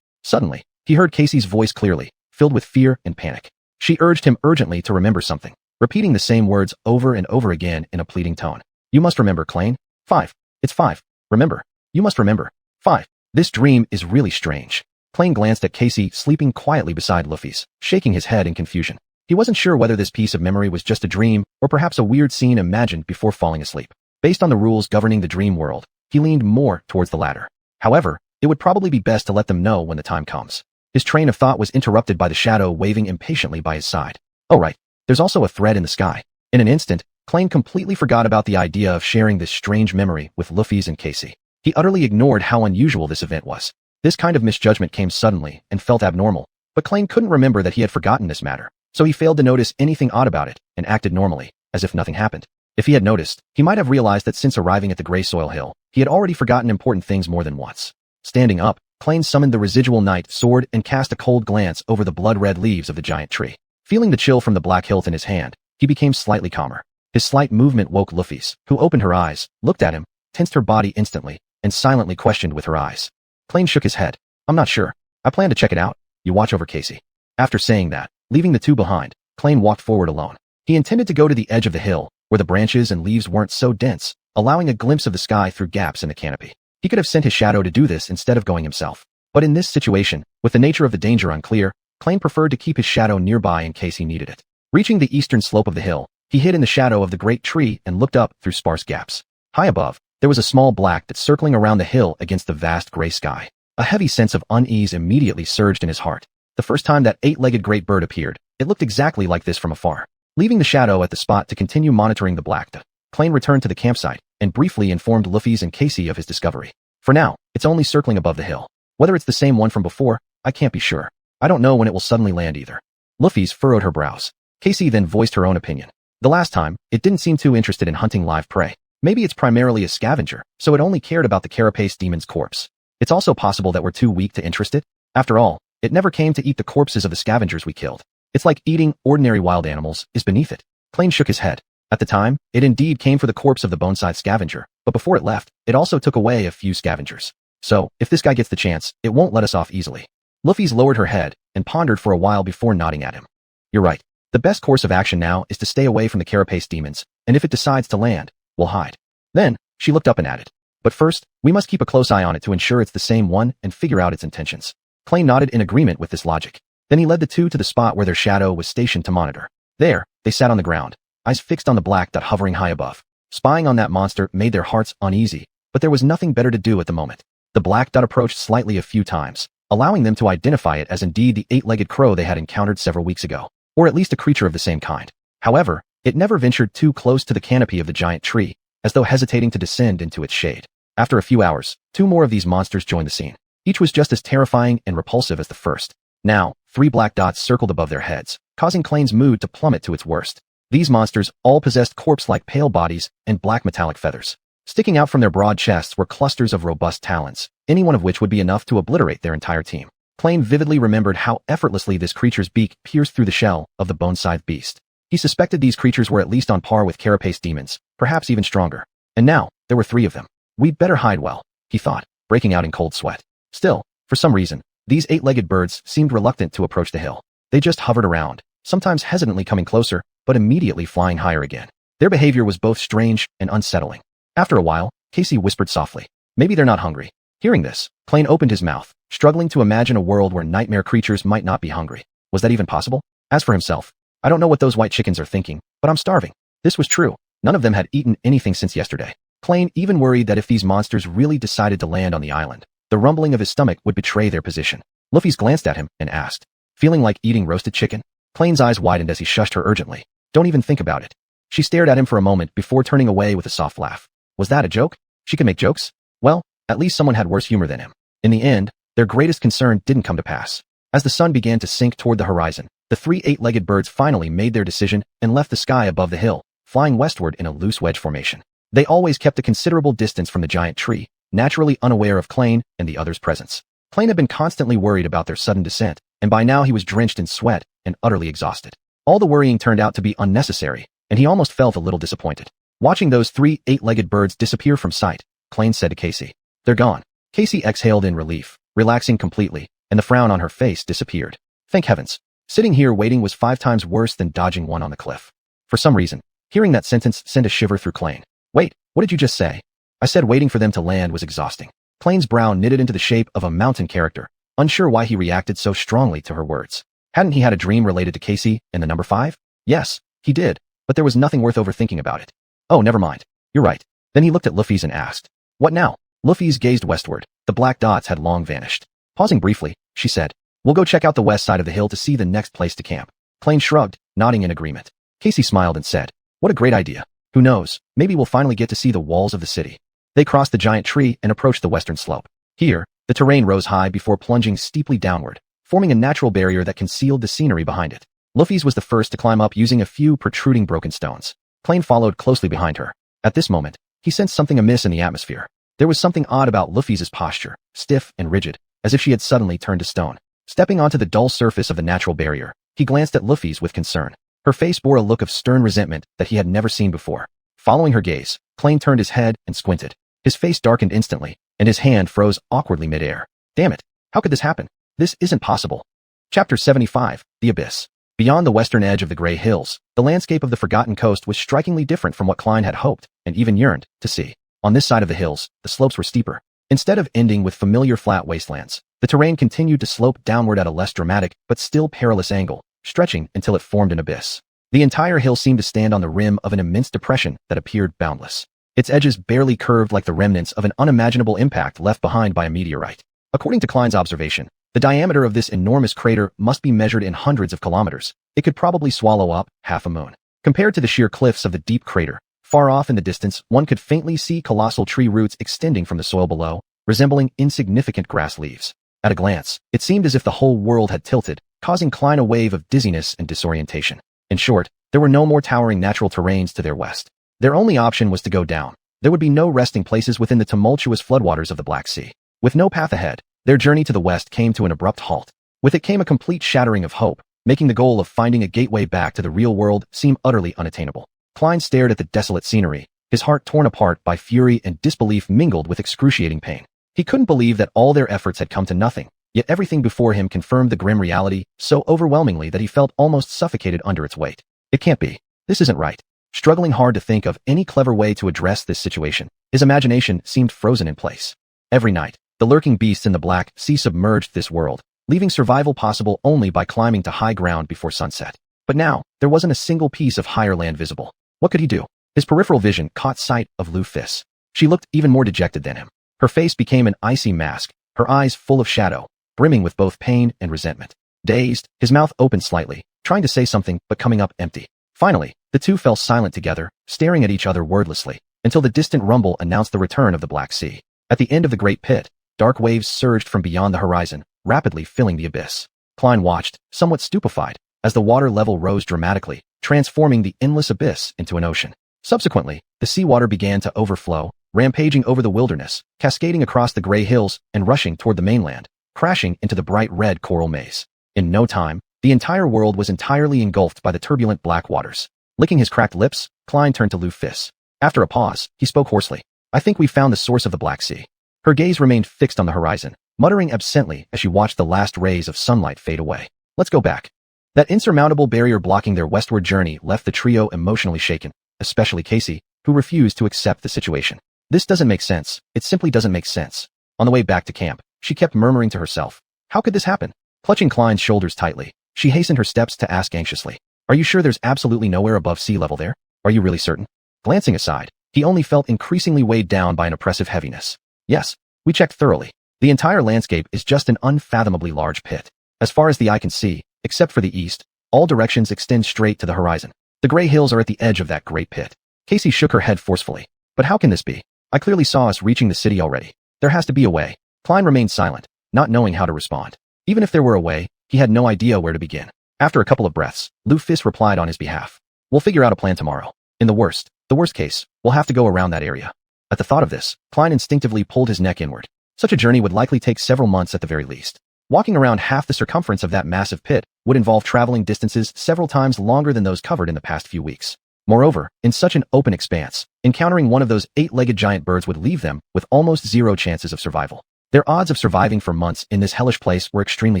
Suddenly, he heard Casey's voice clearly, filled with fear and panic. She urged him urgently to remember something, repeating the same words over and over again in a pleading tone. You must remember, Klein. 5. It's 5. Remember. You must remember. 5. This dream is really strange. Klein glanced at Casey sleeping quietly beside Luffy's, shaking his head in confusion. He wasn't sure whether this piece of memory was just a dream or perhaps a weird scene imagined before falling asleep. Based on the rules governing the dream world, he leaned more towards the latter. However, it would probably be best to let them know when the time comes. His train of thought was interrupted by the shadow waving impatiently by his side. Oh right, there's also a thread in the sky. In an instant, Klein completely forgot about the idea of sharing this strange memory with Luffy's and Casey. He utterly ignored how unusual this event was. This kind of misjudgment came suddenly and felt abnormal, but Klein couldn't remember that he had forgotten this matter, so he failed to notice anything odd about it and acted normally, as if nothing happened. If he had noticed, he might have realized that since arriving at the Gray Soil Hill, he had already forgotten important things more than once. Standing up, Klein summoned the residual night sword and cast a cold glance over the blood-red leaves of the giant tree. Feeling the chill from the black hilt in his hand, he became slightly calmer. His slight movement woke Luffy's, who opened her eyes, looked at him, tensed her body instantly, and silently questioned with her eyes. Klein shook his head. I'm not sure. I plan to check it out. You watch over Casey. After saying that, leaving the two behind, Klein walked forward alone. He intended to go to the edge of the hill, where the branches and leaves weren't so dense, allowing a glimpse of the sky through gaps in the canopy. He could have sent his shadow to do this instead of going himself. But in this situation, with the nature of the danger unclear, Klein preferred to keep his shadow nearby in case he needed it. Reaching the eastern slope of the hill, he hid in the shadow of the great tree and looked up through sparse gaps. High above, there was a small black dot circling around the hill against the vast gray sky. A heavy sense of unease immediately surged in his heart. The first time that eight-legged great bird appeared, it looked exactly like this from afar. Leaving the shadow at the spot to continue monitoring the black dot, Klein returned to the campsite and briefly informed Luffy's and Casey of his discovery. For now, it's only circling above the hill. Whether it's the same one from before, I can't be sure. I don't know when it will suddenly land either. Luffy's furrowed her brows. Casey then voiced her own opinion. The last time, it didn't seem too interested in hunting live prey. Maybe it's primarily a scavenger, so it only cared about the carapace demon's corpse. It's also possible that we're too weak to interest it. After all, it never came to eat the corpses of the scavengers we killed. It's like eating ordinary wild animals is beneath it. Klein shook his head. At the time, it indeed came for the corpse of the bone-side scavenger, but before it left, it also took away a few scavengers. So, if this guy gets the chance, it won't let us off easily. Luffy's lowered her head and pondered for a while before nodding at him. You're right. The best course of action now is to stay away from the carapace demons, and if it decides to land, we'll hide. Then, she looked up and added. But first, we must keep a close eye on it to ensure it's the same one and figure out its intentions. Clay nodded in agreement with this logic. Then he led the two to the spot where their shadow was stationed to monitor. There, they sat on the ground, eyes fixed on the black dot hovering high above. Spying on that monster made their hearts uneasy, but there was nothing better to do at the moment. The black dot approached slightly a few times, allowing them to identify it as indeed the eight-legged crow they had encountered several weeks ago, or at least a creature of the same kind. However, it never ventured too close to the canopy of the giant tree, as though hesitating to descend into its shade. After a few hours, two more of these monsters joined the scene. Each was just as terrifying and repulsive as the first. Now, three black dots circled above their heads, causing Klain's mood to plummet to its worst. These monsters all possessed corpse-like pale bodies and black metallic feathers. Sticking out from their broad chests were clusters of robust talons, any one of which would be enough to obliterate their entire team. Klain vividly remembered how effortlessly this creature's beak pierced through the shell of the bone-scythed beast. He suspected these creatures were at least on par with carapace demons, perhaps even stronger. And now, there were three of them. We'd better hide well, he thought, breaking out in cold sweat. Still, for some reason, these eight-legged birds seemed reluctant to approach the hill. They just hovered around, sometimes hesitantly coming closer, but immediately flying higher again. Their behavior was both strange and unsettling. After a while, Casey whispered softly, maybe they're not hungry. Hearing this, Klain opened his mouth, struggling to imagine a world where nightmare creatures might not be hungry. Was that even possible? As for himself, I don't know what those white chickens are thinking, but I'm starving. This was true. None of them had eaten anything since yesterday. Klain even worried that if these monsters really decided to land on the island, the rumbling of his stomach would betray their position. Luffy's glanced at him and asked, feeling like eating roasted chicken? Klain's eyes widened as he shushed her urgently. Don't even think about it. She stared at him for a moment before turning away with a soft laugh. Was that a joke? She could make jokes? Well, at least someone had worse humor than him. In the end, their greatest concern didn't come to pass. As the sun began to sink toward the horizon, the three eight-legged birds finally made their decision and left the sky above the hill, flying westward in a loose wedge formation. They always kept a considerable distance from the giant tree, naturally unaware of Klain and the others' presence. Klain had been constantly worried about their sudden descent, and by now he was drenched in sweat and utterly exhausted. All the worrying turned out to be unnecessary, and he almost felt a little disappointed. Watching those three eight-legged birds disappear from sight, Klain said to Casey, they're gone. Casey exhaled in relief, relaxing completely, and the frown on her face disappeared. Thank heavens. Sitting here waiting was 5 times worse than dodging one on the cliff. For some reason, hearing that sentence sent a shiver through Klain. Wait, what did you just say? I said waiting for them to land was exhausting. Klain's brow knitted into the shape of a mountain character, unsure why he reacted so strongly to her words. Hadn't he had a dream related to Casey and the number 5? Yes, he did, but there was nothing worth overthinking about it. Oh, never mind. You're right. Then he looked at Luffy's and asked, what now? Luffy's gazed westward. The black dots had long vanished. Pausing briefly, she said, we'll go check out the west side of the hill to see the next place to camp. Klain shrugged, nodding in agreement. Casey smiled and said, what a great idea. Who knows, maybe we'll finally get to see the walls of the city. They crossed the giant tree and approached the western slope. Here, the terrain rose high before plunging steeply downward, forming a natural barrier that concealed the scenery behind it. Luffy's was the first to climb up using a few protruding broken stones. Klain followed closely behind her. At this moment, he sensed something amiss in the atmosphere. There was something odd about Luffy's posture, stiff and rigid, as if she had suddenly turned to stone. Stepping onto the dull surface of the natural barrier, he glanced at Luffy's with concern. Her face bore a look of stern resentment that he had never seen before. Following her gaze, Klain turned his head and squinted. His face darkened instantly, and his hand froze awkwardly midair. Damn it, how could this happen? This isn't possible. Chapter 75, The Abyss. Beyond the western edge of the Grey Hills, the landscape of the Forgotten Coast was strikingly different from what Klain had hoped, and even yearned, to see. On this side of the hills, the slopes were steeper. Instead of ending with familiar flat wastelands, the terrain continued to slope downward at a less dramatic, but still perilous angle, stretching until it formed an abyss. The entire hill seemed to stand on the rim of an immense depression that appeared boundless. Its edges barely curved like the remnants of an unimaginable impact left behind by a meteorite. According to Klain's observation, the diameter of this enormous crater must be measured in hundreds of kilometers. It could probably swallow up half a moon. Compared to the sheer cliffs of the deep crater, far off in the distance, one could faintly see colossal tree roots extending from the soil below, resembling insignificant grass leaves. At a glance, it seemed as if the whole world had tilted, causing Klain a wave of dizziness and disorientation. In short, there were no more towering natural terrains to their west. Their only option was to go down. There would be no resting places within the tumultuous floodwaters of the Black Sea. With no path ahead, their journey to the west came to an abrupt halt. With it came a complete shattering of hope, making the goal of finding a gateway back to the real world seem utterly unattainable. Klain stared at the desolate scenery, his heart torn apart by fury and disbelief mingled with excruciating pain. He couldn't believe that all their efforts had come to nothing, yet everything before him confirmed the grim reality so overwhelmingly that he felt almost suffocated under its weight. It can't be. This isn't right. Struggling hard to think of any clever way to address this situation, his imagination seemed frozen in place. Every night, the lurking beasts in the Black Sea submerged this world, leaving survival possible only by climbing to high ground before sunset. But now, there wasn't a single piece of higher land visible. What could he do? His peripheral vision caught sight of Lu Fis. She looked even more dejected than him. Her face became an icy mask, her eyes full of shadow, brimming with both pain and resentment. Dazed, his mouth opened slightly, trying to say something but coming up empty. Finally, the two fell silent together, staring at each other wordlessly, until the distant rumble announced the return of the Black Sea. At the end of the great pit, dark waves surged from beyond the horizon, rapidly filling the abyss. Klein watched, somewhat stupefied, as the water level rose dramatically, transforming the endless abyss into an ocean. Subsequently, the seawater began to overflow, rampaging over the wilderness, cascading across the gray hills and rushing toward the mainland, crashing into the bright red coral maze. In no time, the entire world was entirely engulfed by the turbulent black waters. Licking his cracked lips, Klein turned to Lu Fis. After a pause, he spoke hoarsely. I think we found the source of the Black Sea. Her gaze remained fixed on the horizon, muttering absently as she watched the last rays of sunlight fade away. Let's go back. That insurmountable barrier blocking their westward journey left the trio emotionally shaken, especially Casey, who refused to accept the situation. This doesn't make sense. It simply doesn't make sense. On the way back to camp, she kept murmuring to herself. How could this happen? Clutching Klein's shoulders tightly, she hastened her steps to ask anxiously. Are you sure there's absolutely nowhere above sea level there? Are you really certain? Glancing aside, he only felt increasingly weighed down by an oppressive heaviness. Yes, we checked thoroughly. The entire landscape is just an unfathomably large pit. As far as the eye can see, except for the east, all directions extend straight to the horizon. The gray hills are at the edge of that great pit. Casey shook her head forcefully. But how can this be? I clearly saw us reaching the city already. There has to be a way. Klein remained silent, not knowing how to respond. Even if there were a way, he had no idea where to begin. After a couple of breaths, Lu Fis replied on his behalf. We'll figure out a plan tomorrow. In the worst case, we'll have to go around that area. At the thought of this, Klein instinctively pulled his neck inward. Such a journey would likely take several months at the very least. Walking around half the circumference of that massive pit would involve traveling distances several times longer than those covered in the past few weeks. Moreover, in such an open expanse, encountering one of those 8-legged giant birds would leave them with almost zero chances of survival. Their odds of surviving for months in this hellish place were extremely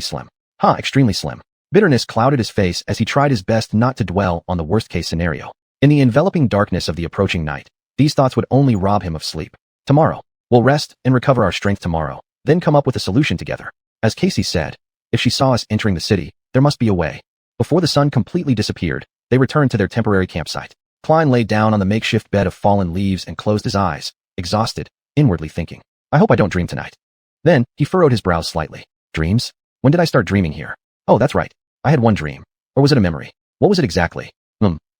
slim. Extremely slim. Bitterness clouded his face as he tried his best not to dwell on the worst-case scenario. In the enveloping darkness of the approaching night, these thoughts would only rob him of sleep. Tomorrow, we'll rest and recover our strength tomorrow, then come up with a solution together. As Casey said, if she saw us entering the city, there must be a way. Before the sun completely disappeared, they returned to their temporary campsite. Klein lay down on the makeshift bed of fallen leaves and closed his eyes, exhausted, inwardly thinking, I hope I don't dream tonight. Then, he furrowed his brows slightly. Dreams? When did I start dreaming here? Oh, that's right. I had one dream. Or was it a memory? What was it exactly?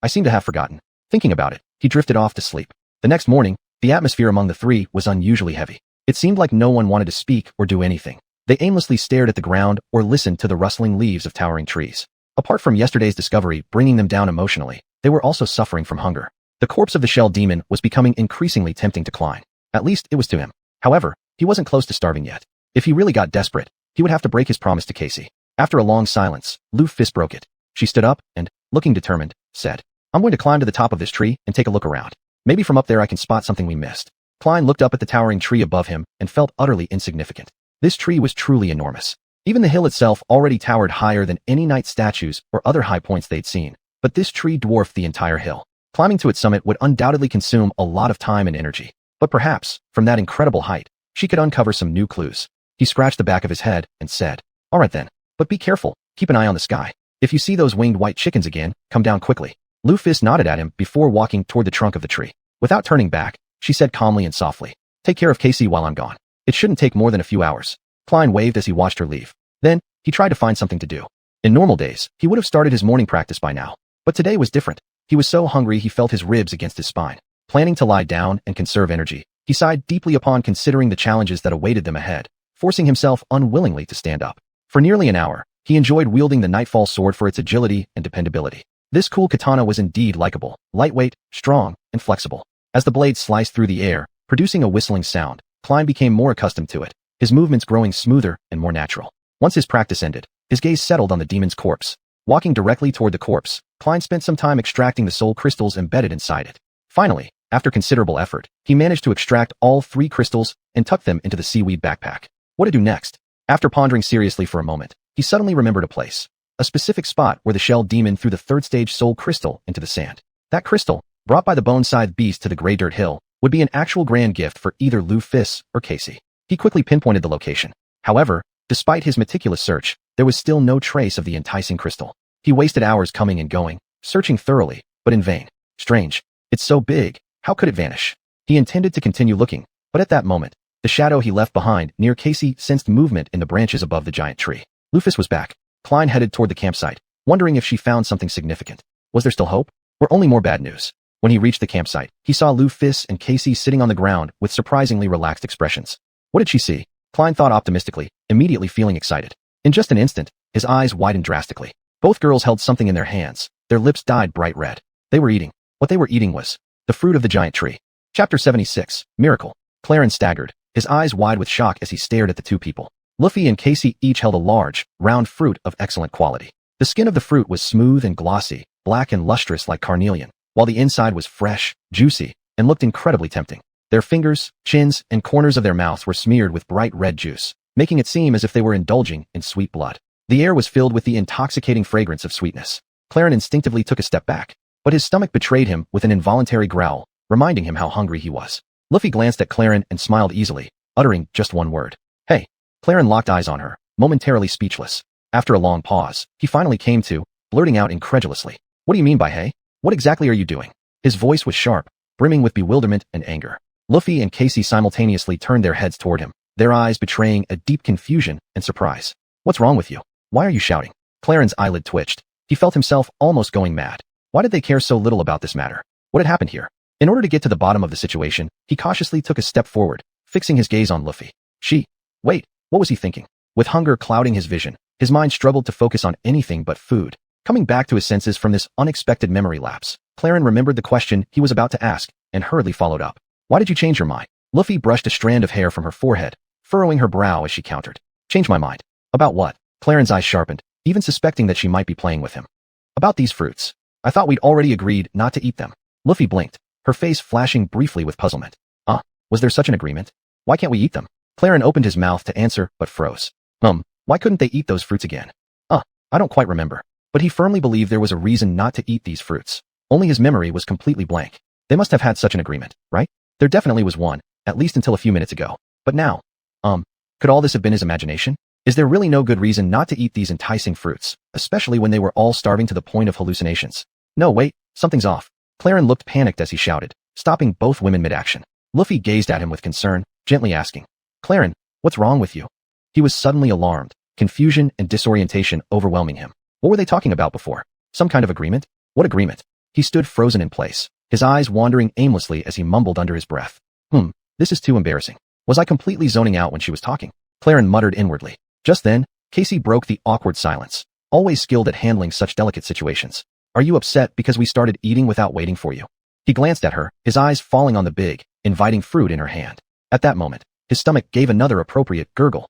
I seem to have forgotten. Thinking about it, he drifted off to sleep. The next morning, the atmosphere among the three was unusually heavy. It seemed like no one wanted to speak or do anything. They aimlessly stared at the ground or listened to the rustling leaves of towering trees. Apart from yesterday's discovery bringing them down emotionally, they were also suffering from hunger. The corpse of the shell demon was becoming increasingly tempting to Klein. At least it was to him. However, he wasn't close to starving yet. If he really got desperate, he would have to break his promise to Casey. After a long silence, Lu Fis broke it. She stood up and, looking determined, said, I'm going to climb to the top of this tree and take a look around. Maybe from up there I can spot something we missed. Klein looked up at the towering tree above him and felt utterly insignificant. This tree was truly enormous. Even the hill itself already towered higher than any knight statues or other high points they'd seen. But this tree dwarfed the entire hill. Climbing to its summit would undoubtedly consume a lot of time and energy. But perhaps, from that incredible height, she could uncover some new clues. He scratched the back of his head and said, All right then, but be careful, keep an eye on the sky. If you see those winged white chickens again, come down quickly. Lu Fis nodded at him before walking toward the trunk of the tree. Without turning back, she said calmly and softly, Take care of Casey while I'm gone. It shouldn't take more than a few hours. Klein waved as he watched her leave. Then, he tried to find something to do. In normal days, he would have started his morning practice by now. But today was different. He was so hungry he felt his ribs against his spine. Planning to lie down and conserve energy, he sighed deeply upon considering the challenges that awaited them ahead, forcing himself unwillingly to stand up. For nearly an hour, he enjoyed wielding the Nightfall sword for its agility and dependability. This cool katana was indeed likable, lightweight, strong, and flexible. As the blade sliced through the air, producing a whistling sound, Klein became more accustomed to it, his movements growing smoother and more natural. Once his practice ended, his gaze settled on the demon's corpse. Walking directly toward the corpse, Klein spent some time extracting the soul crystals embedded inside it. Finally, After considerable effort, he managed to extract all 3 crystals and tuck them into the seaweed backpack. What to do next? After pondering seriously for a moment, he suddenly remembered a place. A specific spot where the shell demon threw the 3rd stage soul crystal into the sand. That crystal, brought by the bone-scythe beast to the Grey Dirt Hill, would be an actual grand gift for either Luffy or Casey. He quickly pinpointed the location. However, despite his meticulous search, there was still no trace of the enticing crystal. He wasted hours coming and going, searching thoroughly, but in vain. Strange. It's so big. How could it vanish? He intended to continue looking, but at that moment, the shadow he left behind near Casey sensed movement in the branches above the giant tree. Luffy was back. Klein headed toward the campsite, wondering if she found something significant. Was there still hope? Or only more bad news? When he reached the campsite, he saw Luffy and Casey sitting on the ground with surprisingly relaxed expressions. What did she see? Klein thought optimistically, immediately feeling excited. In just an instant, his eyes widened drastically. Both girls held something in their hands. Their lips dyed bright red. They were eating. What they were eating was the fruit of the giant tree. Chapter 76, Miracle. Clarence staggered, his eyes wide with shock as he stared at the 2 people. Luffy and Casey each held a large, round fruit of excellent quality. The skin of the fruit was smooth and glossy, black and lustrous like carnelian, while the inside was fresh, juicy, and looked incredibly tempting. Their fingers, chins, and corners of their mouths were smeared with bright red juice, making it seem as if they were indulging in sweet blood. The air was filled with the intoxicating fragrance of sweetness. Clarence instinctively took a step back, but his stomach betrayed him with an involuntary growl, reminding him how hungry he was. Luffy glanced at Clarence and smiled easily, uttering just one word. Hey. Clarence locked eyes on her, momentarily speechless. After a long pause, he finally came to, blurting out incredulously. What do you mean by hey? What exactly are you doing? His voice was sharp, brimming with bewilderment and anger. Luffy and Casey simultaneously turned their heads toward him, their eyes betraying a deep confusion and surprise. What's wrong with you? Why are you shouting? Clarence's eyelid twitched. He felt himself almost going mad. Why did they care so little about this matter? What had happened here? In order to get to the bottom of the situation, he cautiously took a step forward, fixing his gaze on Luffy. Wait, what was he thinking? With hunger clouding his vision, his mind struggled to focus on anything but food. Coming back to his senses from this unexpected memory lapse, Clarence remembered the question he was about to ask and hurriedly followed up. Why did you change your mind? Luffy brushed a strand of hair from her forehead, furrowing her brow as she countered. Change my mind. About what? Clarence's eyes sharpened, even suspecting that she might be playing with him. About these fruits. I thought we'd already agreed not to eat them. Luffy blinked, her face flashing briefly with puzzlement. Was there such an agreement? Why can't we eat them? Clarence opened his mouth to answer, but froze. Why couldn't they eat those fruits again? I don't quite remember. But he firmly believed there was a reason not to eat these fruits. Only his memory was completely blank. They must have had such an agreement, right? There definitely was one, at least until a few minutes ago. But now, could all this have been his imagination? Is there really no good reason not to eat these enticing fruits, especially when they were all starving to the point of hallucinations? No, wait, something's off. Clarence looked panicked as he shouted, stopping both women mid-action. Luffy gazed at him with concern, gently asking, Clarence, what's wrong with you? He was suddenly alarmed, confusion and disorientation overwhelming him. What were they talking about before? Some kind of agreement? What agreement? He stood frozen in place, his eyes wandering aimlessly as he mumbled under his breath. This is too embarrassing. Was I completely zoning out when she was talking? Clarence muttered inwardly. Just then, Casey broke the awkward silence, always skilled at handling such delicate situations. Are you upset because we started eating without waiting for you? He glanced at her, his eyes falling on the big, inviting fruit in her hand. At that moment, his stomach gave another appropriate gurgle.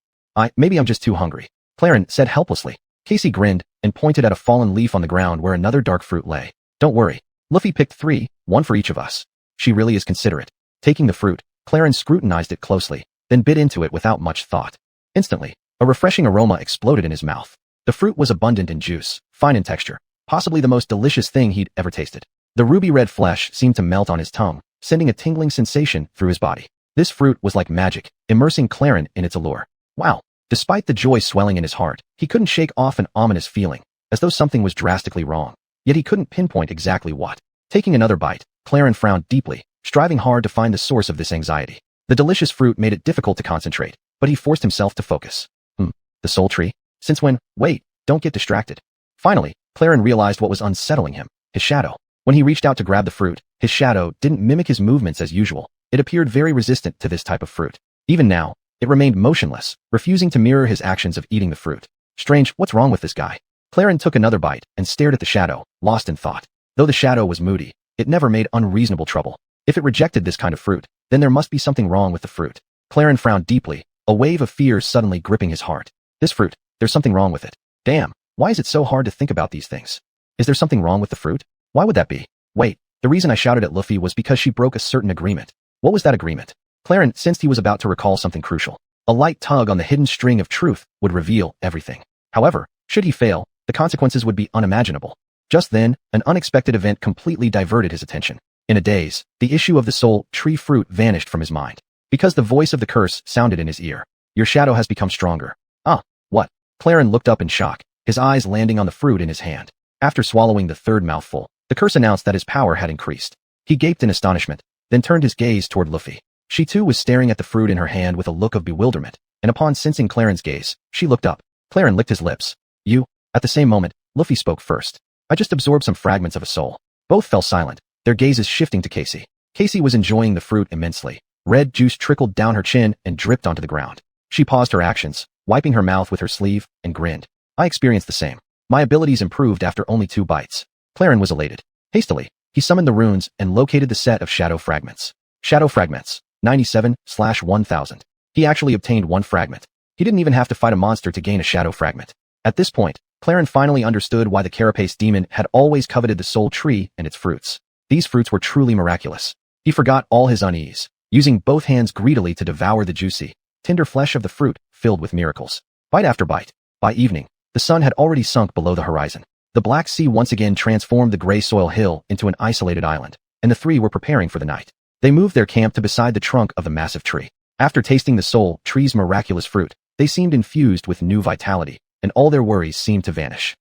Maybe I'm just too hungry, Clarence said helplessly. Casey grinned and pointed at a fallen leaf on the ground where another dark fruit lay. Don't worry. Luffy picked 3, one for each of us. She really is considerate. Taking the fruit, Clarence scrutinized it closely, then bit into it without much thought. Instantly, a refreshing aroma exploded in his mouth. The fruit was abundant in juice, fine in texture, possibly the most delicious thing he'd ever tasted. The ruby-red flesh seemed to melt on his tongue, sending a tingling sensation through his body. This fruit was like magic, immersing Clarence in its allure. Wow. Despite the joy swelling in his heart, he couldn't shake off an ominous feeling, as though something was drastically wrong. Yet he couldn't pinpoint exactly what. Taking another bite, Clarence frowned deeply, striving hard to find the source of this anxiety. The delicious fruit made it difficult to concentrate, but he forced himself to focus. The soul tree? Since when? Wait, don't get distracted. Finally, Clarence realized what was unsettling him, his shadow. When he reached out to grab the fruit, his shadow didn't mimic his movements as usual. It appeared very resistant to this type of fruit. Even now, it remained motionless, refusing to mirror his actions of eating the fruit. Strange, what's wrong with this guy? Clarence took another bite and stared at the shadow, lost in thought. Though the shadow was moody, it never made unreasonable trouble. If it rejected this kind of fruit, then there must be something wrong with the fruit. Clarence frowned deeply, a wave of fear suddenly gripping his heart. This fruit, there's something wrong with it. Damn, why is it so hard to think about these things? Is there something wrong with the fruit? Why would that be? Wait, The reason I shouted at Luffy was because she broke a certain agreement. What was that agreement? Claren sensed he was about to recall something crucial. A light tug on the hidden string of truth would reveal everything. However, should he fail, the consequences would be unimaginable. Just then, an unexpected event completely diverted his attention. In a daze, the issue of the soul tree fruit vanished from his mind. Because the voice of the curse sounded in his ear. Your shadow has become stronger. Ah, what? Claren looked up in shock, his eyes landing on the fruit in his hand. After swallowing the third mouthful, the curse announced that his power had increased. He gaped in astonishment, then turned his gaze toward Luffy. She too was staring at the fruit in her hand with a look of bewilderment, and upon sensing Claren's gaze, she looked up. Claren licked his lips. You? At the same moment, Luffy spoke first. I just absorbed some fragments of a soul. Both fell silent, their gazes shifting to Casey. Casey was enjoying the fruit immensely. Red juice trickled down her chin and dripped onto the ground. She paused her actions, wiping her mouth with her sleeve, and grinned. I experienced the same. My abilities improved after only 2 bites. Claren was elated. Hastily, he summoned the runes and located the set of shadow fragments. Shadow fragments, 97/1000. He actually obtained 1 fragment. He didn't even have to fight a monster to gain a shadow fragment. At this point, Claren finally understood why the carapace demon had always coveted the soul tree and its fruits. These fruits were truly miraculous. He forgot all his unease, using both hands greedily to devour the juicy, tender flesh of the fruit filled with miracles. Bite after bite. By evening, the sun had already sunk below the horizon. The Black Sea once again transformed the gray soil hill into an isolated island, and the 3 were preparing for the night. They moved their camp to beside the trunk of the massive tree. After tasting the soul tree's miraculous fruit, they seemed infused with new vitality, and all their worries seemed to vanish.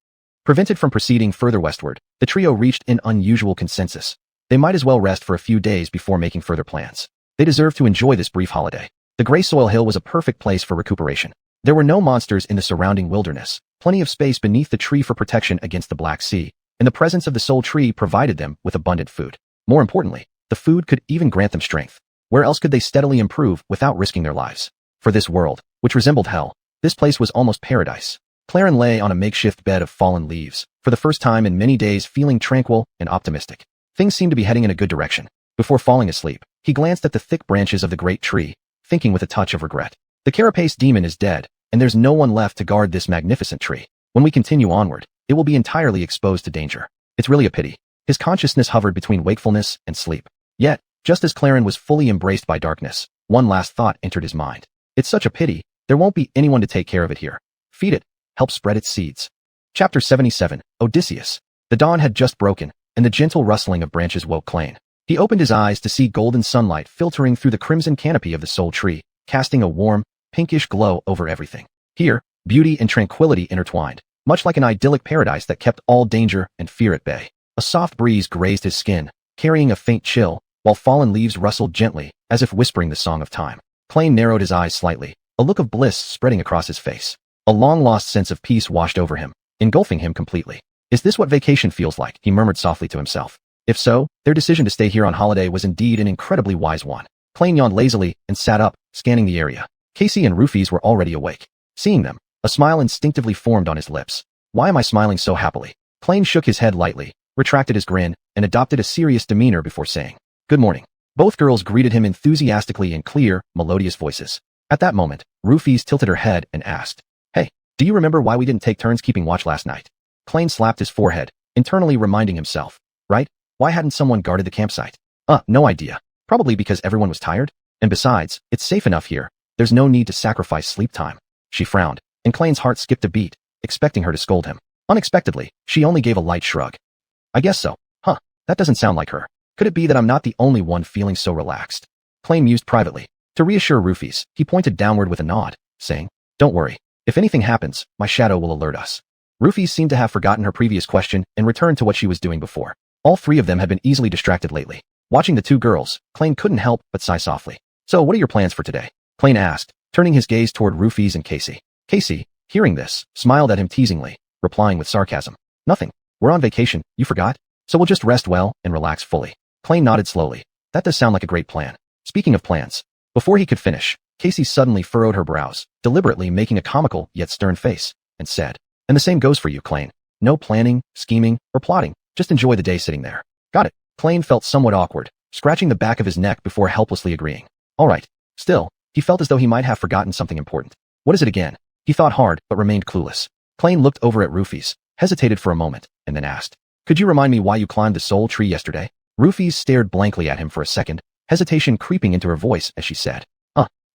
Prevented from proceeding further westward, the trio reached an unusual consensus. They might as well rest for a few days before making further plans. They deserved to enjoy this brief holiday. The Gray Soil Hill was a perfect place for recuperation. There were no monsters in the surrounding wilderness, plenty of space beneath the tree for protection against the Black Sea, and the presence of the soul tree provided them with abundant food. More importantly, the food could even grant them strength. Where else could they steadily improve without risking their lives? For this world, which resembled hell, this place was almost paradise. Claren lay on a makeshift bed of fallen leaves, for the first time in many days feeling tranquil and optimistic. Things seemed to be heading in a good direction. Before falling asleep, he glanced at the thick branches of the great tree, thinking with a touch of regret. The carapace demon is dead, and there's no one left to guard this magnificent tree. When we continue onward, it will be entirely exposed to danger. It's really a pity. His consciousness hovered between wakefulness and sleep. Yet, just as Claren was fully embraced by darkness, one last thought entered his mind. It's such a pity, there won't be anyone to take care of it here. Feed it, help spread its seeds. Chapter 77, Odysseus. The dawn had just broken, and the gentle rustling of branches woke Claren. He opened his eyes to see golden sunlight filtering through the crimson canopy of the soul tree, casting a warm, pinkish glow over everything. Here, beauty and tranquility intertwined, much like an idyllic paradise that kept all danger and fear at bay. A soft breeze grazed his skin, carrying a faint chill, while fallen leaves rustled gently, as if whispering the song of time. Claren narrowed his eyes slightly, a look of bliss spreading across his face. A long-lost sense of peace washed over him, engulfing him completely. Is this what vacation feels like? He murmured softly to himself. If so, their decision to stay here on holiday was indeed an incredibly wise one. Claren yawned lazily and sat up, scanning the area. Casey and Rufus were already awake. Seeing them, a smile instinctively formed on his lips. Why am I smiling so happily? Claren shook his head lightly, retracted his grin, and adopted a serious demeanor before saying, Good morning. Both girls greeted him enthusiastically in clear, melodious voices. At that moment, Rufus tilted her head and asked, Hey, do you remember why we didn't take turns keeping watch last night? Claren slapped his forehead, internally reminding himself, Right? Why hadn't someone guarded the campsite? No idea. Probably because everyone was tired? And besides, it's safe enough here. There's no need to sacrifice sleep time. She frowned, and Claren's heart skipped a beat, expecting her to scold him. Unexpectedly, she only gave a light shrug. I guess so. That doesn't sound like her. Could it be that I'm not the only one feeling so relaxed? Claren mused privately. To reassure Rufus, he pointed downward with a nod, saying, Don't worry. If anything happens, my shadow will alert us. Rufus seemed to have forgotten her previous question and returned to what she was doing before. All 3 of them had been easily distracted lately. Watching the 2 girls, Claren couldn't help but sigh softly. So what are your plans for today? Claren asked, turning his gaze toward Rufus and Casey. Casey, hearing this, smiled at him teasingly, replying with sarcasm. Nothing. We're on vacation, you forgot? So we'll just rest well and relax fully. Claren nodded slowly. That does sound like a great plan. Speaking of plans. Before he could finish, Casey suddenly furrowed her brows, deliberately making a comical yet stern face, and said, And the same goes for you, Claren. No planning, scheming, or plotting. Just enjoy the day sitting there. Got it. Claren felt somewhat awkward, scratching the back of his neck before helplessly agreeing. All right. Still, he felt as though he might have forgotten something important. What is it again? He thought hard, but remained clueless. Claren looked over at Rufus, hesitated for a moment, and then asked, Could you remind me why you climbed the soul tree yesterday? Rufus stared blankly at him for a second, hesitation creeping into her voice as she said,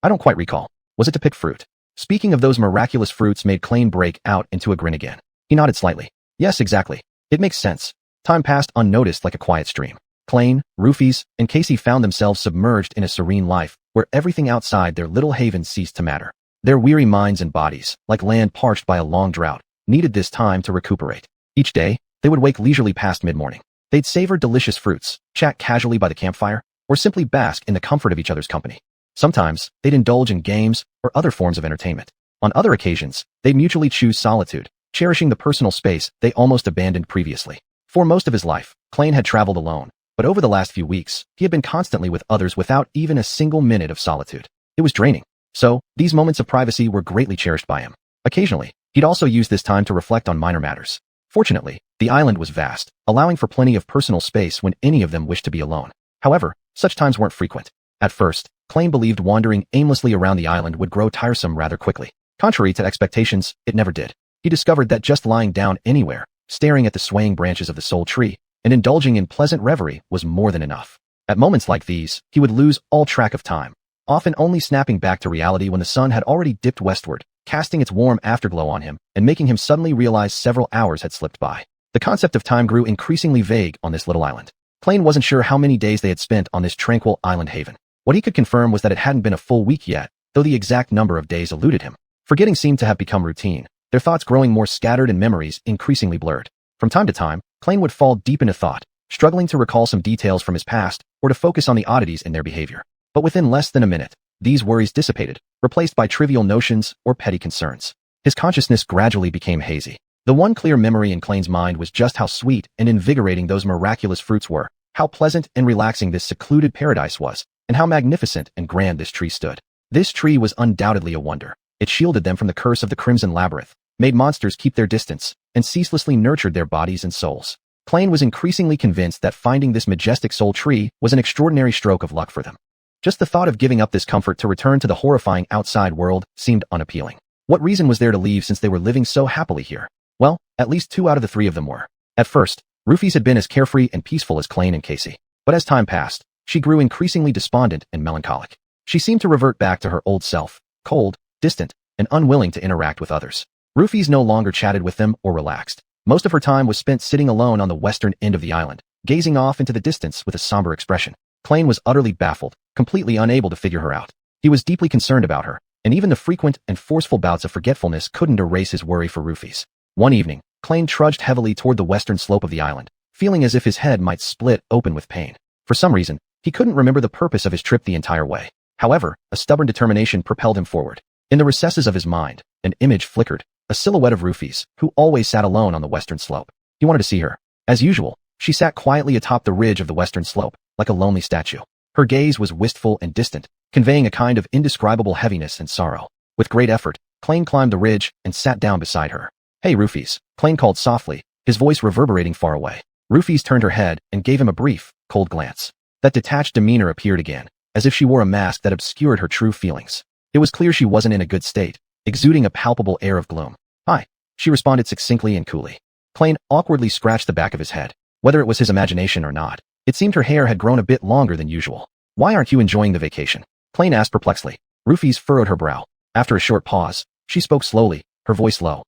I don't quite recall. Was it to pick fruit? Speaking of those miraculous fruits made Klein break out into a grin again. He nodded slightly. Yes, exactly. It makes sense. Time passed unnoticed like a quiet stream. Klein, Rufus, and Casey found themselves submerged in a serene life where everything outside their little haven ceased to matter. Their weary minds and bodies, like land parched by a long drought, needed this time to recuperate. Each day, they would wake leisurely past mid-morning. They'd savor delicious fruits, chat casually by the campfire, or simply bask in the comfort of each other's company. Sometimes, they'd indulge in games or other forms of entertainment. On other occasions, they'd mutually choose solitude, cherishing the personal space they almost abandoned previously. For most of his life, Klein had traveled alone, but over the last few weeks, he had been constantly with others without even a single minute of solitude. It was draining. So, these moments of privacy were greatly cherished by him. Occasionally, he'd also use this time to reflect on minor matters. Fortunately, the island was vast, allowing for plenty of personal space when any of them wished to be alone. However, such times weren't frequent. At first, Klein believed wandering aimlessly around the island would grow tiresome rather quickly. Contrary to expectations, it never did. He discovered that just lying down anywhere, staring at the swaying branches of the soul tree, and indulging in pleasant reverie was more than enough. At moments like these, he would lose all track of time, often only snapping back to reality when the sun had already dipped westward, casting its warm afterglow on him and making him suddenly realize several hours had slipped by. The concept of time grew increasingly vague on this little island. Klein wasn't sure how many days they had spent on this tranquil island haven. What he could confirm was that it hadn't been a full week yet, though the exact number of days eluded him. Forgetting seemed to have become routine, their thoughts growing more scattered and memories increasingly blurred. From time to time, Klein would fall deep into thought, struggling to recall some details from his past or to focus on the oddities in their behavior. But within less than a minute, these worries dissipated, replaced by trivial notions or petty concerns. His consciousness gradually became hazy. The one clear memory in Klein's mind was just how sweet and invigorating those miraculous fruits were, how pleasant and relaxing this secluded paradise was, and how magnificent and grand this tree stood. This tree was undoubtedly a wonder. It shielded them from the curse of the Crimson Labyrinth, made monsters keep their distance, and ceaselessly nurtured their bodies and souls. Klein was increasingly convinced that finding this majestic soul tree was an extraordinary stroke of luck for them. Just the thought of giving up this comfort to return to the horrifying outside world seemed unappealing. What reason was there to leave since they were living so happily here? Well, at least 2 out of the 3 of them were. At first, Rufus had been as carefree and peaceful as Klein and Casey. But as time passed, she grew increasingly despondent and melancholic. She seemed to revert back to her old self, cold, distant, and unwilling to interact with others. Rufus no longer chatted with them or relaxed. Most of her time was spent sitting alone on the western end of the island, gazing off into the distance with a somber expression. Klein was utterly baffled, completely unable to figure her out. He was deeply concerned about her, and even the frequent and forceful bouts of forgetfulness couldn't erase his worry for Rufus. One evening, Klein trudged heavily toward the western slope of the island, feeling as if his head might split open with pain. For some reason, he couldn't remember the purpose of his trip the entire way. However, a stubborn determination propelled him forward. In the recesses of his mind, an image flickered, a silhouette of Rufus, who always sat alone on the western slope. He wanted to see her. As usual, she sat quietly atop the ridge of the western slope, like a lonely statue. Her gaze was wistful and distant, conveying a kind of indescribable heaviness and sorrow. With great effort, Klein climbed the ridge and sat down beside her. Hey Rufus, Klein called softly, his voice reverberating far away. Rufus turned her head and gave him a brief, cold glance. That detached demeanor appeared again, as if she wore a mask that obscured her true feelings. It was clear she wasn't in a good state, exuding a palpable air of gloom. Hi, she responded succinctly and coolly. Klein awkwardly scratched the back of his head. Whether it was his imagination or not, it seemed her hair had grown a bit longer than usual. Why aren't you enjoying the vacation? Klein asked perplexedly. Rufus furrowed her brow. After a short pause, she spoke slowly, her voice low.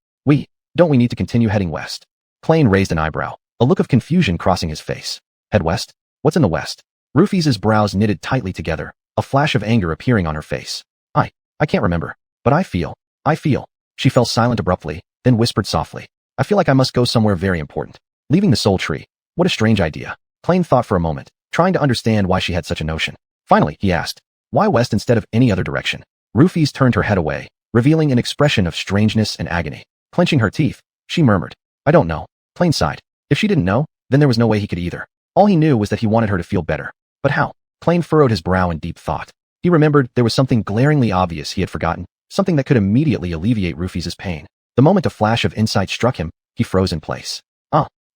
Don't we need to continue heading west? Klein raised an eyebrow, a look of confusion crossing his face. Head west? What's in the west? Rufus's brows knitted tightly together, a flash of anger appearing on her face. I can't remember, but I feel. She fell silent abruptly, then whispered softly. I feel like I must go somewhere very important. Leaving the soul tree. What a strange idea. Klein thought for a moment, trying to understand why she had such a notion. Finally, he asked, why west instead of any other direction? Rufus turned her head away, revealing an expression of strangeness and agony. Clenching her teeth, she murmured, I don't know. Klein sighed. If she didn't know, then there was no way he could either. All he knew was that he wanted her to feel better. But how? Klein furrowed his brow in deep thought. He remembered there was something glaringly obvious he had forgotten, something that could immediately alleviate Rufus's pain. The moment a flash of insight struck him, he froze in place.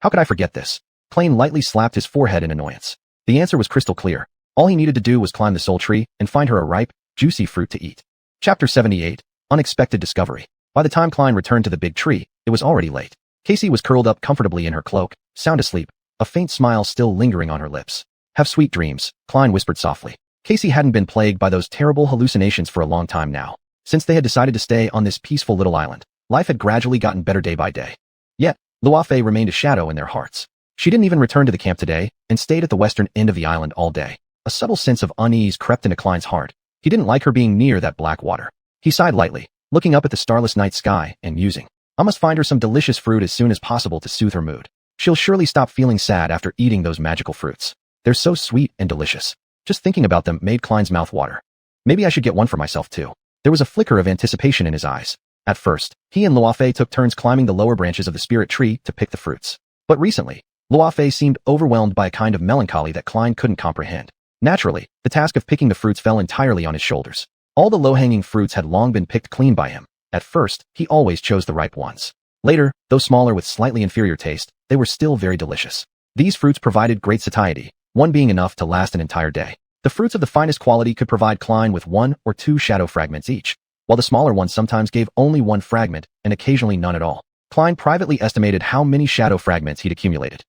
How could I forget this? Klein lightly slapped his forehead in annoyance. The answer was crystal clear. All he needed to do was climb the soul tree and find her a ripe, juicy fruit to eat. Chapter 78, Unexpected Discovery. By the time Klein returned to the big tree, it was already late. Casey was curled up comfortably in her cloak, sound asleep, a faint smile still lingering on her lips. Have sweet dreams, Klein whispered softly. Casey hadn't been plagued by those terrible hallucinations for a long time now. Since they had decided to stay on this peaceful little island, life had gradually gotten better day by day. Yet, Luafei remained a shadow in their hearts. She didn't even return to the camp today and stayed at the western end of the island all day. A subtle sense of unease crept into Klein's heart. He didn't like her being near that black water. He sighed lightly, looking up at the starless night sky and musing. I must find her some delicious fruit as soon as possible to soothe her mood. She'll surely stop feeling sad after eating those magical fruits. They're so sweet and delicious. Just thinking about them made Klein's mouth water. Maybe I should get one for myself too. There was a flicker of anticipation in his eyes. At first, he and Luafei took turns climbing the lower branches of the spirit tree to pick the fruits. But recently, Luafei seemed overwhelmed by a kind of melancholy that Klein couldn't comprehend. Naturally, the task of picking the fruits fell entirely on his shoulders. All the low-hanging fruits had long been picked clean by him. At first, he always chose the ripe ones. Later, though smaller with slightly inferior taste, they were still very delicious. These fruits provided great satiety, one being enough to last an entire day. The fruits of the finest quality could provide Klein with 1 or 2 shadow fragments each, while the smaller ones sometimes gave only 1 fragment and occasionally none at all. Klein privately estimated how many shadow fragments he'd accumulated.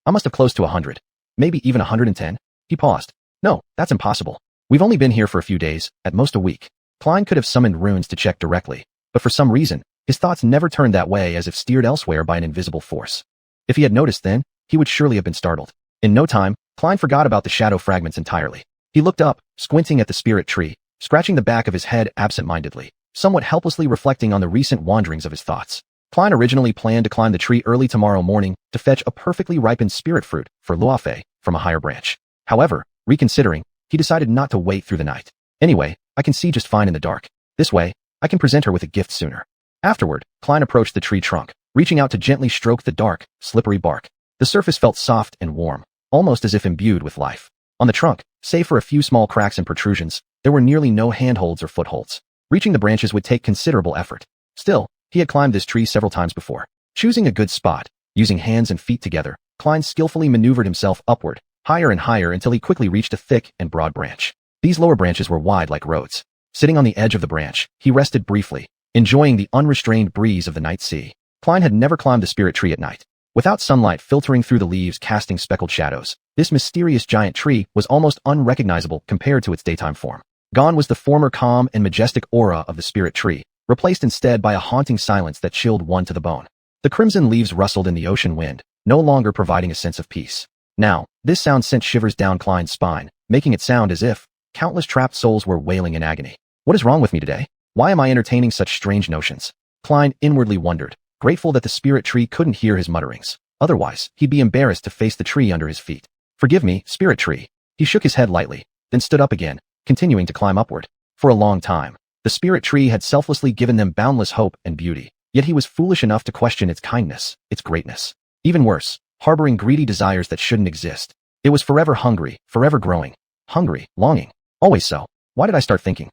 I must have close to 100, maybe even 110. He paused. No, that's impossible. We've only been here for a few days, at most a week. Klein could have summoned runes to check directly, but for some reason, his thoughts never turned that way, as if steered elsewhere by an invisible force. If he had noticed then, he would surely have been startled. In no time, Klein forgot about the shadow fragments entirely. He looked up, squinting at the spirit tree, scratching the back of his head absent-mindedly, somewhat helplessly reflecting on the recent wanderings of his thoughts. Klein originally planned to climb the tree early tomorrow morning to fetch a perfectly ripened spirit fruit for Luafei from a higher branch. However, reconsidering, he decided not to wait through the night. Anyway, I can see just fine in the dark. This way, I can present her with a gift sooner. Afterward, Klein approached the tree trunk, reaching out to gently stroke the dark, slippery bark. The surface felt soft and warm, almost as if imbued with life. On the trunk, save for a few small cracks and protrusions, there were nearly no handholds or footholds. Reaching the branches would take considerable effort. Still, he had climbed this tree several times before. Choosing a good spot, using hands and feet together, Klein skillfully maneuvered himself upward, higher and higher until he quickly reached a thick and broad branch. These lower branches were wide like roads. Sitting on the edge of the branch, he rested briefly, enjoying the unrestrained breeze of the night sea. Klein had never climbed the spirit tree at night. Without sunlight filtering through the leaves casting speckled shadows, this mysterious giant tree was almost unrecognizable compared to its daytime form. Gone was the former calm and majestic aura of the spirit tree, replaced instead by a haunting silence that chilled one to the bone. The crimson leaves rustled in the ocean wind, no longer providing a sense of peace. Now, this sound sent shivers down Klein's spine, making it sound as if countless trapped souls were wailing in agony. What is wrong with me today? Why am I entertaining such strange notions? Klein inwardly wondered, grateful that the spirit tree couldn't hear his mutterings. Otherwise, he'd be embarrassed to face the tree under his feet. Forgive me, spirit tree. He shook his head lightly, then stood up again, continuing to climb upward. For a long time, the spirit tree had selflessly given them boundless hope and beauty, yet he was foolish enough to question its kindness, its greatness. Even worse, harboring greedy desires that shouldn't exist. It was forever hungry, forever growing. Hungry, longing. Always so. Why did I start thinking?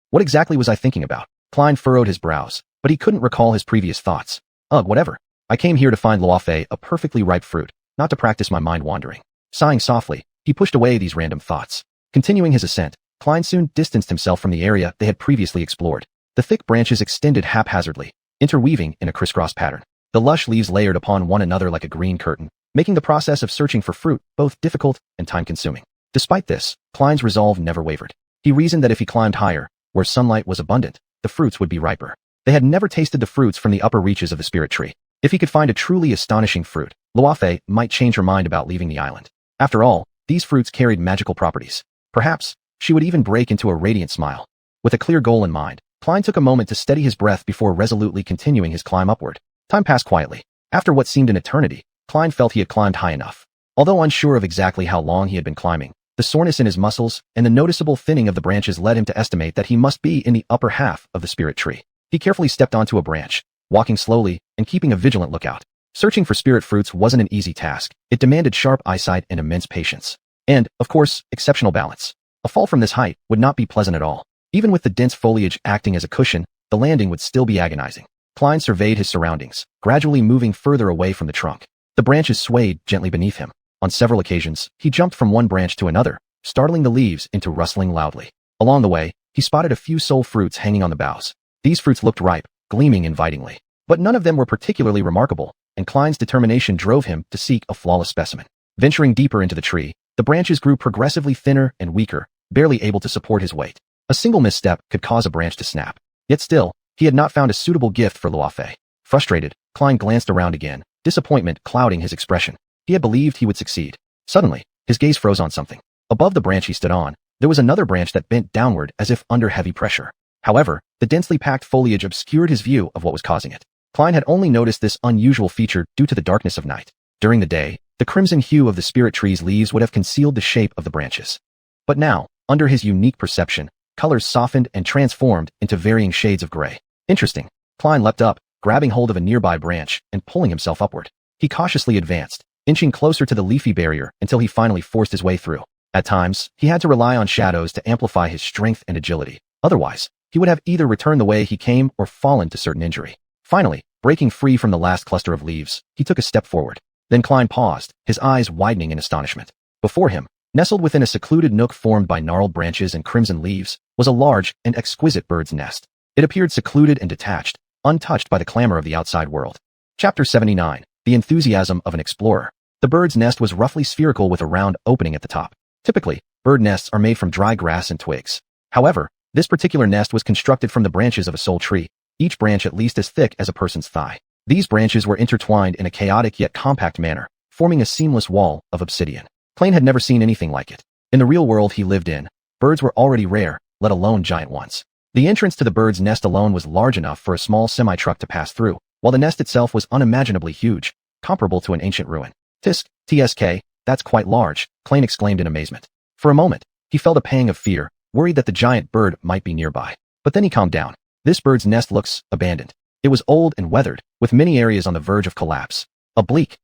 What exactly was I thinking about? Klein furrowed his brows, but he couldn't recall his previous thoughts. Ugh, whatever. I came here to find Luafei a perfectly ripe fruit, not to practice my mind wandering. Sighing softly, he pushed away these random thoughts. Continuing his ascent, Klein soon distanced himself from the area they had previously explored. The thick branches extended haphazardly, interweaving in a crisscross pattern. The lush leaves layered upon one another like a green curtain, making the process of searching for fruit both difficult and time-consuming. Despite this, Klein's resolve never wavered. He reasoned that if he climbed higher, where sunlight was abundant, the fruits would be riper. They had never tasted the fruits from the upper reaches of the spirit tree. If he could find a truly astonishing fruit, Luafei might change her mind about leaving the island. After all, these fruits carried magical properties. Perhaps, she would even break into a radiant smile. With a clear goal in mind, Klein took a moment to steady his breath before resolutely continuing his climb upward. Time passed quietly. After what seemed an eternity, Klein felt he had climbed high enough. Although unsure of exactly how long he had been climbing, the soreness in his muscles and the noticeable thinning of the branches led him to estimate that he must be in the upper half of the spirit tree. He carefully stepped onto a branch, walking slowly and keeping a vigilant lookout. Searching for spirit fruits wasn't an easy task. It demanded sharp eyesight and immense patience. And, of course, exceptional balance. A fall from this height would not be pleasant at all. Even with the dense foliage acting as a cushion, the landing would still be agonizing. Klein surveyed his surroundings, gradually moving further away from the trunk. The branches swayed gently beneath him. On several occasions, he jumped from one branch to another, startling the leaves into rustling loudly. Along the way, he spotted a few soul fruits hanging on the boughs. These fruits looked ripe, gleaming invitingly. But none of them were particularly remarkable, and Klein's determination drove him to seek a flawless specimen. Venturing deeper into the tree, the branches grew progressively thinner and weaker, barely able to support his weight. A single misstep could cause a branch to snap. Yet still, he had not found a suitable gift for Luofei. Frustrated, Klein glanced around again, disappointment clouding his expression. He had believed he would succeed. Suddenly, his gaze froze on something. Above the branch he stood on, there was another branch that bent downward as if under heavy pressure. However, the densely packed foliage obscured his view of what was causing it. Klein had only noticed this unusual feature due to the darkness of night. During the day, the crimson hue of the spirit tree's leaves would have concealed the shape of the branches. But now, under his unique perception, colors softened and transformed into varying shades of gray. Interesting. Klein leapt up, grabbing hold of a nearby branch and pulling himself upward. He cautiously advanced, inching closer to the leafy barrier until he finally forced his way through. At times, he had to rely on shadows to amplify his strength and agility. Otherwise, he would have either returned the way he came or fallen to certain injury. Finally, breaking free from the last cluster of leaves, he took a step forward. Then Klein paused, his eyes widening in astonishment. Before him, nestled within a secluded nook formed by gnarled branches and crimson leaves, was a large and exquisite bird's nest. It appeared secluded and detached, untouched by the clamor of the outside world. Chapter 79. The Enthusiasm of an Explorer. The bird's nest was roughly spherical with a round opening at the top. Typically, bird nests are made from dry grass and twigs. However, this particular nest was constructed from the branches of a sole tree, each branch at least as thick as a person's thigh. These branches were intertwined in a chaotic yet compact manner, forming a seamless wall of obsidian. Klein had never seen anything like it. In the real world he lived in, birds were already rare, let alone giant ones. The entrance to the bird's nest alone was large enough for a small semi-truck to pass through, while the nest itself was unimaginably huge, comparable to an ancient ruin. TSK, that's quite large, Klein exclaimed in amazement. For a moment, he felt a pang of fear, worried that the giant bird might be nearby. But then he calmed down. This bird's nest looks abandoned. It was old and weathered, with many areas on the verge of collapse. A bleak,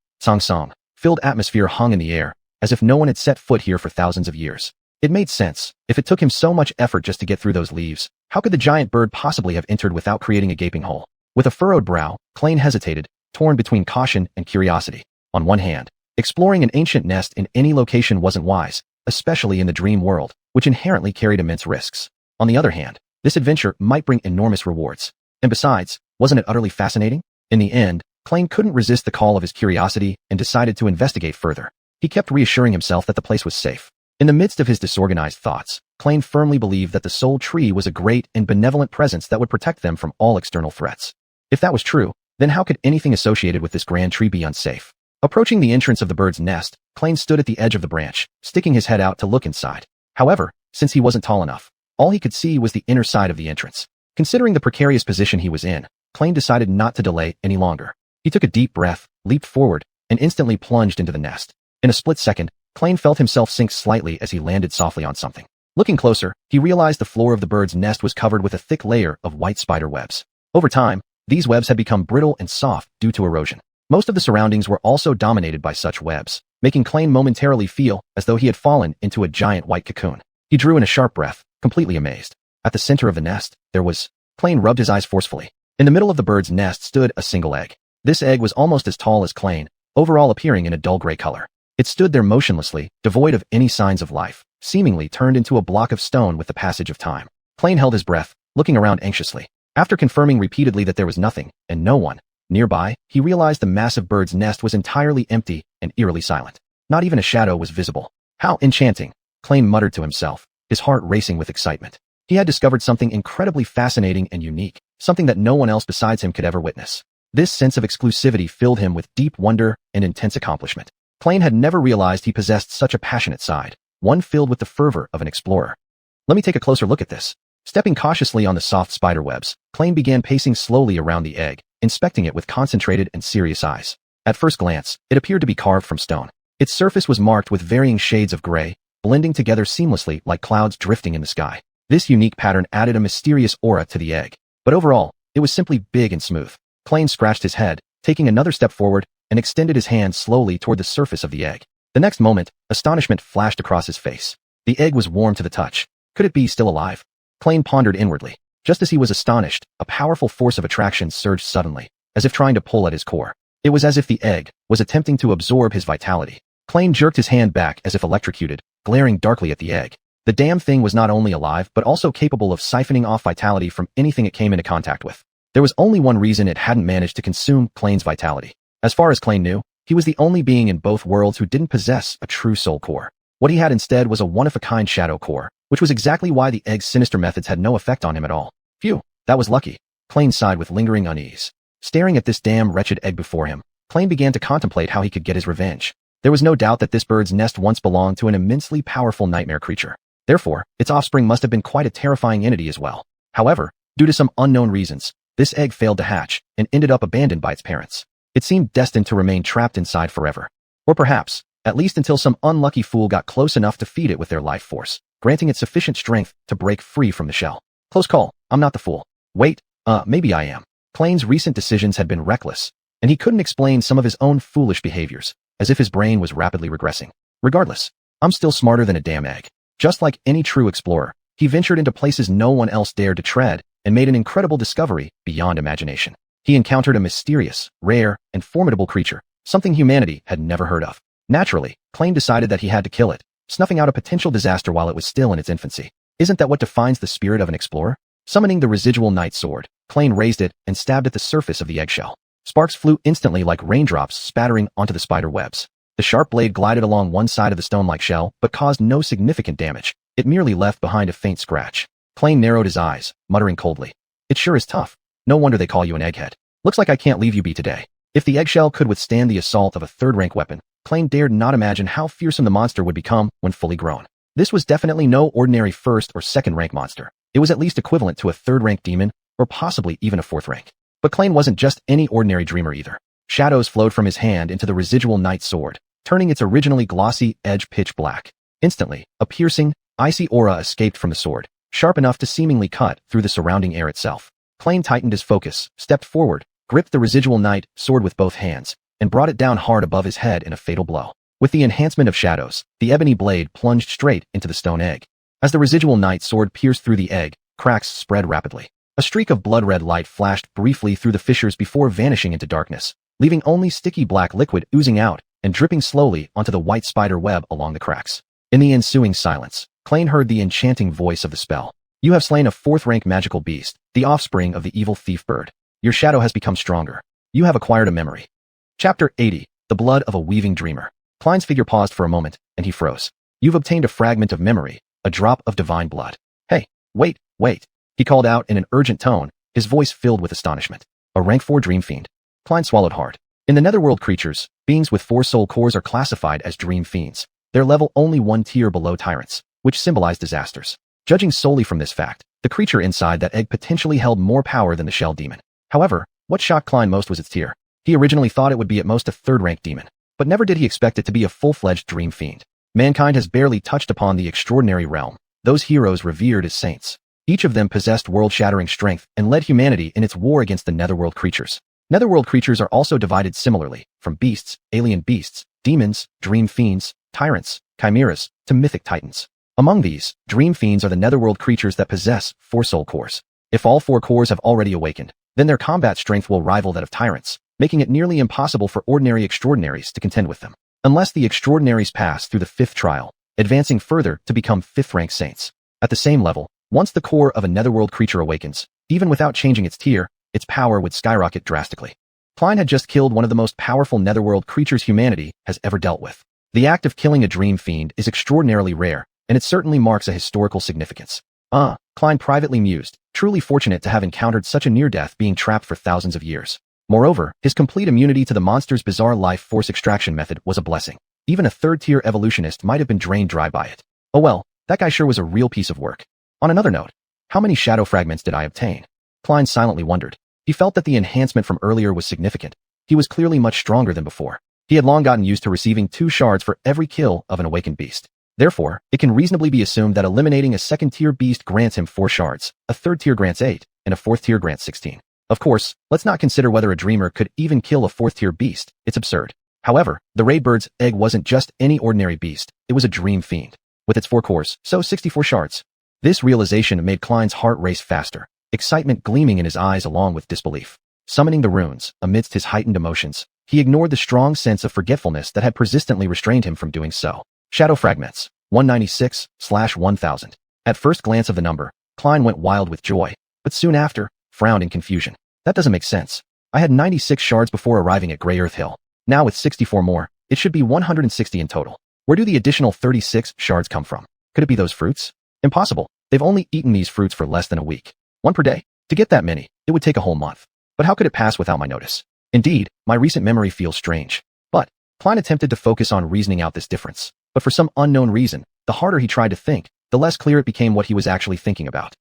filled atmosphere hung in the air, as if no one had set foot here for thousands of years. It made sense. If it took him so much effort just to get through those leaves, how could the giant bird possibly have entered without creating a gaping hole? With a furrowed brow, Klein hesitated, torn between caution and curiosity. On one hand, exploring an ancient nest in any location wasn't wise, especially in the dream world, which inherently carried immense risks. On the other hand, this adventure might bring enormous rewards. And besides, wasn't it utterly fascinating? In the end, Klein couldn't resist the call of his curiosity and decided to investigate further. He kept reassuring himself that the place was safe. In the midst of his disorganized thoughts, Klein firmly believed that the sole tree was a great and benevolent presence that would protect them from all external threats. If that was true, then how could anything associated with this grand tree be unsafe? Approaching the entrance of the bird's nest, Klein stood at the edge of the branch, sticking his head out to look inside. However, since he wasn't tall enough, all he could see was the inner side of the entrance. Considering the precarious position he was in, Klein decided not to delay any longer. He took a deep breath, leaped forward, and instantly plunged into the nest. In a split second, Klein felt himself sink slightly as he landed softly on something. Looking closer, he realized the floor of the bird's nest was covered with a thick layer of white spider webs. Over time, these webs had become brittle and soft due to erosion. Most of the surroundings were also dominated by such webs, making Klein momentarily feel as though he had fallen into a giant white cocoon. He drew in a sharp breath, completely amazed. At the center of the nest, there was... Klein rubbed his eyes forcefully. In the middle of the bird's nest stood a single egg. This egg was almost as tall as Klein, overall appearing in a dull gray color. It stood there motionlessly, devoid of any signs of life, seemingly turned into a block of stone with the passage of time. Klein held his breath, looking around anxiously. After confirming repeatedly that there was nothing, and no one, nearby, he realized the massive bird's nest was entirely empty and eerily silent. Not even a shadow was visible. How enchanting, Klein muttered to himself, his heart racing with excitement. He had discovered something incredibly fascinating and unique, something that no one else besides him could ever witness. This sense of exclusivity filled him with deep wonder and intense accomplishment. Klein had never realized he possessed such a passionate side, one filled with the fervor of an explorer. Let me take a closer look at this. Stepping cautiously on the soft spider webs, Klein began pacing slowly around the egg, inspecting it with concentrated and serious eyes. At first glance, it appeared to be carved from stone. Its surface was marked with varying shades of gray, blending together seamlessly like clouds drifting in the sky. This unique pattern added a mysterious aura to the egg, but overall, it was simply big and smooth. Klein scratched his head, taking another step forward, and extended his hand slowly toward the surface of the egg. The next moment, astonishment flashed across his face. The egg was warm to the touch. Could it be still alive? Klein pondered inwardly. Just as he was astonished, a powerful force of attraction surged suddenly, as if trying to pull at his core. It was as if the egg was attempting to absorb his vitality. Klein jerked his hand back as if electrocuted, glaring darkly at the egg. The damn thing was not only alive but also capable of siphoning off vitality from anything it came into contact with. There was only one reason it hadn't managed to consume Klein's vitality. As far as Klein knew, he was the only being in both worlds who didn't possess a true soul core. What he had instead was a one-of-a-kind shadow core, which was exactly why the egg's sinister methods had no effect on him at all. Phew, that was lucky. Klein sighed with lingering unease. Staring at this damn wretched egg before him, Klein began to contemplate how he could get his revenge. There was no doubt that this bird's nest once belonged to an immensely powerful nightmare creature. Therefore, its offspring must have been quite a terrifying entity as well. However, due to some unknown reasons, this egg failed to hatch and ended up abandoned by its parents. It seemed destined to remain trapped inside forever. Or perhaps, at least until some unlucky fool got close enough to feed it with their life force, granting it sufficient strength to break free from the shell. Close call, I'm not the fool. Wait, maybe I am. Klein's recent decisions had been reckless, and he couldn't explain some of his own foolish behaviors, as if his brain was rapidly regressing. Regardless, I'm still smarter than a damn egg. Just like any true explorer, he ventured into places no one else dared to tread and made an incredible discovery beyond imagination. He encountered a mysterious, rare, and formidable creature, something humanity had never heard of. Naturally, Klein decided that he had to kill it, snuffing out a potential disaster while it was still in its infancy. Isn't that what defines the spirit of an explorer? Summoning the residual night sword, Klein raised it and stabbed at the surface of the eggshell. Sparks flew instantly like raindrops spattering onto the spider webs. The sharp blade glided along one side of the stone-like shell, but caused no significant damage. It merely left behind a faint scratch. Klein narrowed his eyes, muttering coldly. It sure is tough. No wonder they call you an egghead. Looks like I can't leave you be today. If the eggshell could withstand the assault of a third-rank weapon, Klein dared not imagine how fearsome the monster would become when fully grown. This was definitely no ordinary first or second-rank monster. It was at least equivalent to a third-rank demon, or possibly even a fourth-rank. But Klein wasn't just any ordinary dreamer either. Shadows flowed from his hand into the residual night sword, turning its originally glossy edge pitch black. Instantly, a piercing, icy aura escaped from the sword, sharp enough to seemingly cut through the surrounding air itself. Klein tightened his focus, stepped forward, gripped the residual night sword with both hands, and brought it down hard above his head in a fatal blow. With the enhancement of shadows, the ebony blade plunged straight into the stone egg. As the residual night sword pierced through the egg, cracks spread rapidly. A streak of blood-red light flashed briefly through the fissures before vanishing into darkness, leaving only sticky black liquid oozing out and dripping slowly onto the white spider web along the cracks. In the ensuing silence, Klein heard the enchanting voice of the spell. You have slain a fourth-rank magical beast, the offspring of the evil thief bird. Your shadow has become stronger. You have acquired a memory. Chapter 80. The Blood of a Weaving Dreamer. Klein's figure paused for a moment, and he froze. You've obtained a fragment of memory, a drop of divine blood. Hey, wait, he called out in an urgent tone, his voice filled with astonishment. A rank 4 dream fiend. Klein swallowed hard. In the netherworld creatures, beings with 4 soul cores are classified as dream fiends. Their level only one tier below tyrants, which symbolize disasters. Judging solely from this fact, the creature inside that egg potentially held more power than the shell demon. However, what shocked Klein most was its tier. He originally thought it would be at most a third-rank demon, but never did he expect it to be a full-fledged dream fiend. Mankind has barely touched upon the extraordinary realm, those heroes revered as saints. Each of them possessed world-shattering strength and led humanity in its war against the netherworld creatures. Netherworld creatures are also divided similarly, from beasts, alien beasts, demons, dream fiends, tyrants, chimeras, to mythic titans. Among these, dream fiends are the netherworld creatures that possess 4 soul cores. If all 4 cores have already awakened, then their combat strength will rival that of tyrants, making it nearly impossible for ordinary extraordinaries to contend with them. Unless the extraordinaries pass through the 5th trial, advancing further to become 5th-rank saints. At the same level, once the core of a netherworld creature awakens, even without changing its tier, its power would skyrocket drastically. Klein had just killed one of the most powerful netherworld creatures humanity has ever dealt with. The act of killing a dream fiend is extraordinarily rare, and it certainly marks a historical significance. Klein privately mused, truly fortunate to have encountered such a near-death being trapped for thousands of years. Moreover, his complete immunity to the monster's bizarre life force extraction method was a blessing. Even a third-tier evolutionist might have been drained dry by it. Oh well, that guy sure was a real piece of work. On another note, how many shadow fragments did I obtain? Klein silently wondered. He felt that the enhancement from earlier was significant. He was clearly much stronger than before. He had long gotten used to receiving 2 shards for every kill of an awakened beast. Therefore, it can reasonably be assumed that eliminating a second-tier beast grants him 4 shards, a third tier grants 8, and a fourth tier grants 16. Of course, let's not consider whether a dreamer could even kill a 4th-tier beast. It's absurd. However, the raid bird's egg wasn't just any ordinary beast, it was a dream fiend. With its 4 cores, so 64 shards. This realization made Klein's heart race faster, excitement gleaming in his eyes along with disbelief. Summoning the runes, amidst his heightened emotions, he ignored the strong sense of forgetfulness that had persistently restrained him from doing so. Shadow fragments, 196/1000. At first glance of the number, Klein went wild with joy, but soon after, frowned in confusion. That doesn't make sense. I had 96 shards before arriving at Grey Earth Hill. Now with 64 more, it should be 160 in total. Where do the additional 36 shards come from? Could it be those fruits? Impossible. They've only eaten these fruits for less than a week. One per day? To get that many, it would take a whole month. But how could it pass without my notice? Indeed, my recent memory feels strange. But Klein attempted to focus on reasoning out this difference. But for some unknown reason, the harder he tried to think, the less clear it became what he was actually thinking about.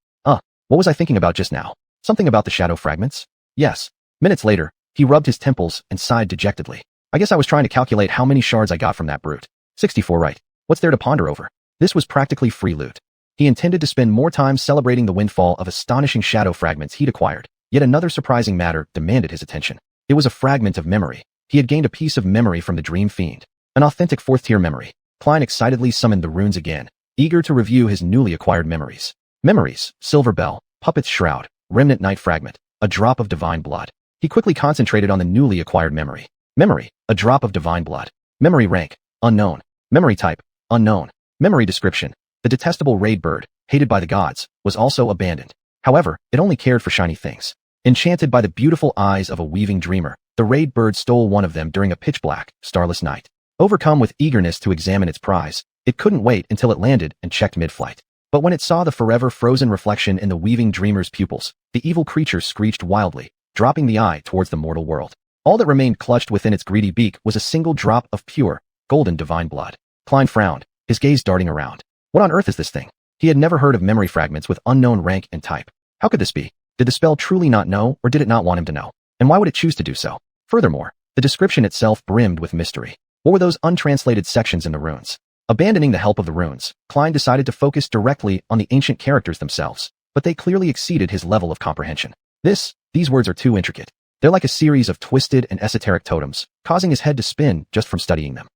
What was I thinking about just now? Something about the shadow fragments? Yes. Minutes later, he rubbed his temples and sighed dejectedly. I guess I was trying to calculate how many shards I got from that brute. 64, right? What's there to ponder over? This was practically free loot. He intended to spend more time celebrating the windfall of astonishing shadow fragments he'd acquired. Yet another surprising matter demanded his attention. It was a fragment of memory. He had gained a piece of memory from the Dream Fiend. An authentic fourth-tier memory. Klein excitedly summoned the runes again, eager to review his newly acquired memories. Memories: Silver Bell, Puppet's Shroud, Remnant Night Fragment, a drop of divine blood. He quickly concentrated on the newly acquired memory. Memory: a drop of divine blood. Memory rank: unknown. Memory type: unknown. Memory description: the detestable raid bird, hated by the gods, was also abandoned. However, it only cared for shiny things. Enchanted by the beautiful eyes of a weaving dreamer, the raid bird stole one of them during a pitch-black, starless night. Overcome with eagerness to examine its prize, it couldn't wait until it landed and checked mid-flight. But when it saw the forever frozen reflection in the weaving dreamer's pupils, the evil creature screeched wildly, dropping the eye towards the mortal world. All that remained clutched within its greedy beak was a single drop of pure, golden divine blood. Klein frowned, his gaze darting around. What on earth is this thing? He had never heard of memory fragments with unknown rank and type. How could this be? Did the spell truly not know, or did it not want him to know? And why would it choose to do so? Furthermore, the description itself brimmed with mystery. What were those untranslated sections in the runes? Abandoning the help of the runes, Klein decided to focus directly on the ancient characters themselves, but they clearly exceeded his level of comprehension. These words are too intricate. They're like a series of twisted and esoteric totems, causing his head to spin just from studying them.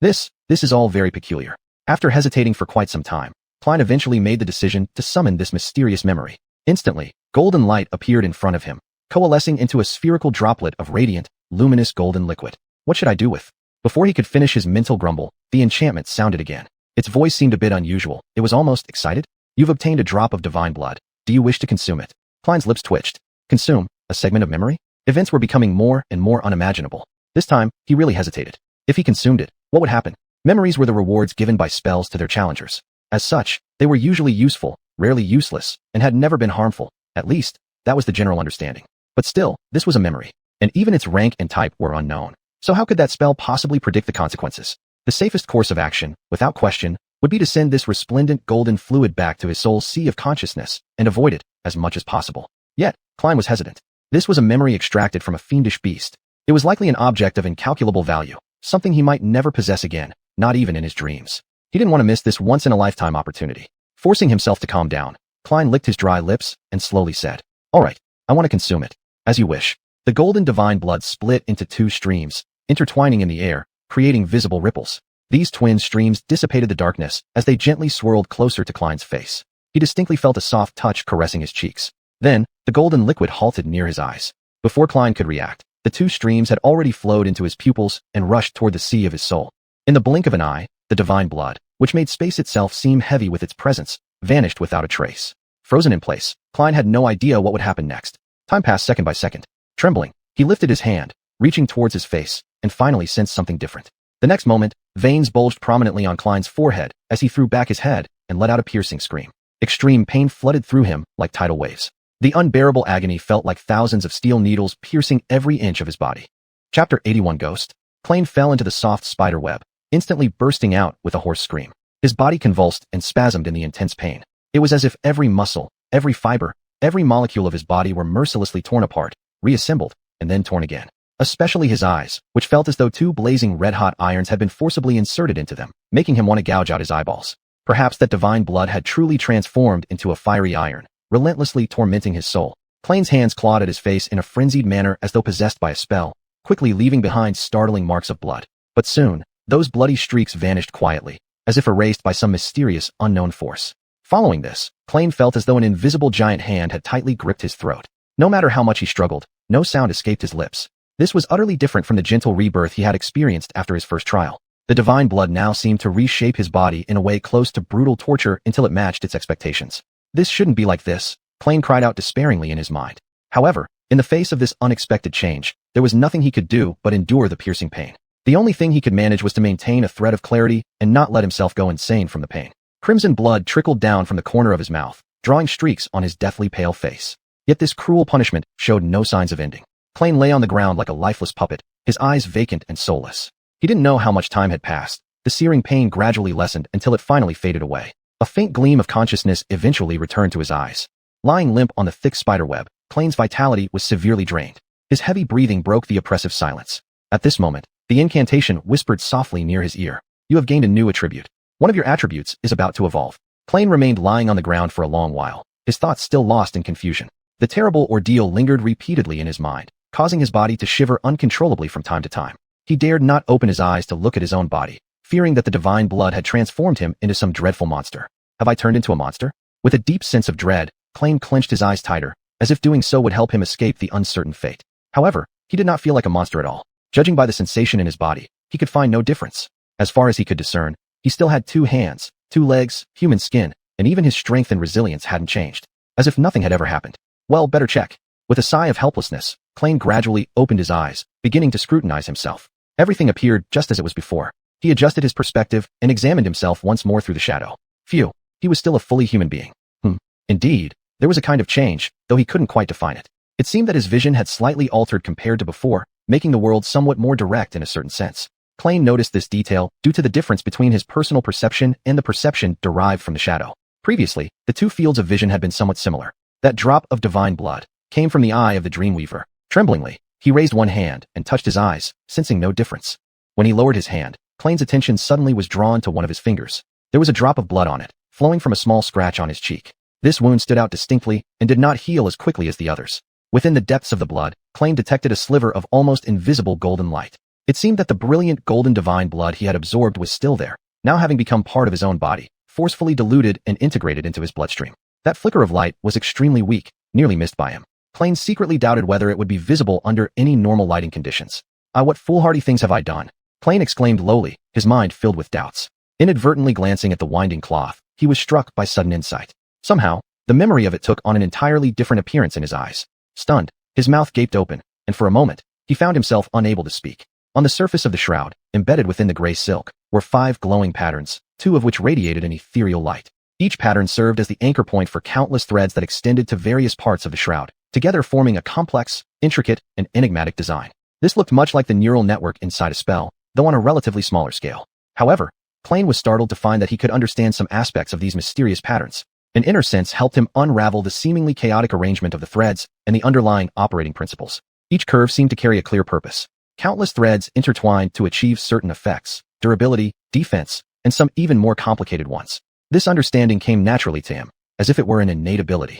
This is all very peculiar. After hesitating for quite some time, Klein eventually made the decision to summon this mysterious memory. Instantly, golden light appeared in front of him, coalescing into a spherical droplet of radiant, luminous golden liquid. What should I do with? Before he could finish his mental grumble, the enchantment sounded again. Its voice seemed a bit unusual. It was almost excited. You've obtained a drop of divine blood. Do you wish to consume it? Klein's lips twitched. Consume? A segment of memory? Events were becoming more and more unimaginable. This time, he really hesitated. If he consumed it, what would happen? Memories were the rewards given by spells to their challengers. As such, they were usually useful, rarely useless, and had never been harmful. At least, that was the general understanding. But still, this was a memory, and even its rank and type were unknown. So how could that spell possibly predict the consequences? The safest course of action, without question, would be to send this resplendent golden fluid back to his soul's sea of consciousness and avoid it as much as possible. Yet, Klein was hesitant. This was a memory extracted from a fiendish beast. It was likely an object of incalculable value, something he might never possess again, not even in his dreams. He didn't want to miss this once-in-a-lifetime opportunity. Forcing himself to calm down, Klein licked his dry lips and slowly said, "All right, I want to consume it. As you wish." The golden divine blood split into two streams, intertwining in the air, creating visible ripples. These twin streams dissipated the darkness as they gently swirled closer to Klein's face. He distinctly felt a soft touch caressing his cheeks. Then, the golden liquid halted near his eyes. Before Klein could react, the two streams had already flowed into his pupils and rushed toward the sea of his soul. In the blink of an eye, the divine blood, which made space itself seem heavy with its presence, vanished without a trace. Frozen in place, Klein had no idea what would happen next. Time passed second by second. Trembling, he lifted his hand, reaching towards his face, and finally sensed something different. The next moment, veins bulged prominently on Klein's forehead as he threw back his head and let out a piercing scream. Extreme pain flooded through him like tidal waves. The unbearable agony felt like thousands of steel needles piercing every inch of his body. Chapter 81 Ghost. Klein fell into the soft spider web, instantly bursting out with a hoarse scream. His body convulsed and spasmed in the intense pain. It was as if every muscle, every fiber, every molecule of his body were mercilessly torn apart, reassembled, and then torn again. Especially his eyes, which felt as though two blazing red-hot irons had been forcibly inserted into them, making him want to gouge out his eyeballs. Perhaps that divine blood had truly transformed into a fiery iron, relentlessly tormenting his soul. Klein's hands clawed at his face in a frenzied manner as though possessed by a spell, quickly leaving behind startling marks of blood. But soon, those bloody streaks vanished quietly, as if erased by some mysterious, unknown force. Following this, Klein felt as though an invisible giant hand had tightly gripped his throat. No matter how much he struggled, no sound escaped his lips. This was utterly different from the gentle rebirth he had experienced after his first trial. The divine blood now seemed to reshape his body in a way close to brutal torture until it matched its expectations. This shouldn't be like this, Klein cried out despairingly in his mind. However, In the face of this unexpected change, there was nothing he could do but endure the piercing pain. The only thing he could manage was to maintain a thread of clarity and not let himself go insane from the pain. Crimson blood trickled down from the corner of his mouth, drawing streaks on his deathly pale face. Yet this cruel punishment showed no signs of ending. Klain lay on the ground like a lifeless puppet, his eyes vacant and soulless. He didn't know how much time had passed. The searing pain gradually lessened until it finally faded away. A faint gleam of consciousness eventually returned to his eyes. Lying limp on the thick spiderweb, Klain's vitality was severely drained. His heavy breathing broke the oppressive silence. At this moment, the incantation whispered softly near his ear. You have gained a new attribute. One of your attributes is about to evolve. Klain remained lying on the ground for a long while, his thoughts still lost in confusion. The terrible ordeal lingered repeatedly in his mind, causing his body to shiver uncontrollably from time to time. He dared not open his eyes to look at his own body, fearing that the divine blood had transformed him into some dreadful monster. Have I turned into a monster? With a deep sense of dread, Klain clenched his eyes tighter, as if doing so would help him escape the uncertain fate. However, he did not feel like a monster at all. Judging by the sensation in his body, he could find no difference. As far as he could discern, he still had 2 hands, 2 legs, human skin, and even his strength and resilience hadn't changed. As if nothing had ever happened. Well, better check. With a sigh of helplessness, Klain gradually opened his eyes, beginning to scrutinize himself. Everything appeared just as it was before. He adjusted his perspective and examined himself once more through the shadow. Phew, he was still a fully human being. Indeed, there was a kind of change, though he couldn't quite define it. It seemed that his vision had slightly altered compared to before, making the world somewhat more direct in a certain sense. Klain noticed this detail due to the difference between his personal perception and the perception derived from the shadow. Previously, the 2 fields of vision had been somewhat similar. That drop of divine blood came from the eye of the Dreamweaver. Tremblingly, he raised one hand and touched his eyes, sensing no difference. When he lowered his hand, Klain's attention suddenly was drawn to one of his fingers. There was a drop of blood on it, flowing from a small scratch on his cheek. This wound stood out distinctly and did not heal as quickly as the others. Within the depths of the blood, Klain detected a sliver of almost invisible golden light. It seemed that the brilliant golden divine blood he had absorbed was still there, now having become part of his own body, forcefully diluted and integrated into his bloodstream. That flicker of light was extremely weak, nearly missed by him. Klain secretly doubted whether it would be visible under any normal lighting conditions. What foolhardy things have I done? Klain exclaimed lowly, his mind filled with doubts. Inadvertently glancing at the winding cloth, he was struck by sudden insight. Somehow, the memory of it took on an entirely different appearance in his eyes. Stunned, his mouth gaped open, and for a moment, he found himself unable to speak. On the surface of the shroud, embedded within the gray silk, were 5 glowing patterns, 2 of which radiated an ethereal light. Each pattern served as the anchor point for countless threads that extended to various parts of the shroud, together forming a complex, intricate, and enigmatic design. This looked much like the neural network inside a spell, though on a relatively smaller scale. However, Klain was startled to find that he could understand some aspects of these mysterious patterns. An inner sense helped him unravel the seemingly chaotic arrangement of the threads and the underlying operating principles. Each curve seemed to carry a clear purpose. Countless threads intertwined to achieve certain effects, durability, defense, and some even more complicated ones. This understanding came naturally to him, as if it were an innate ability.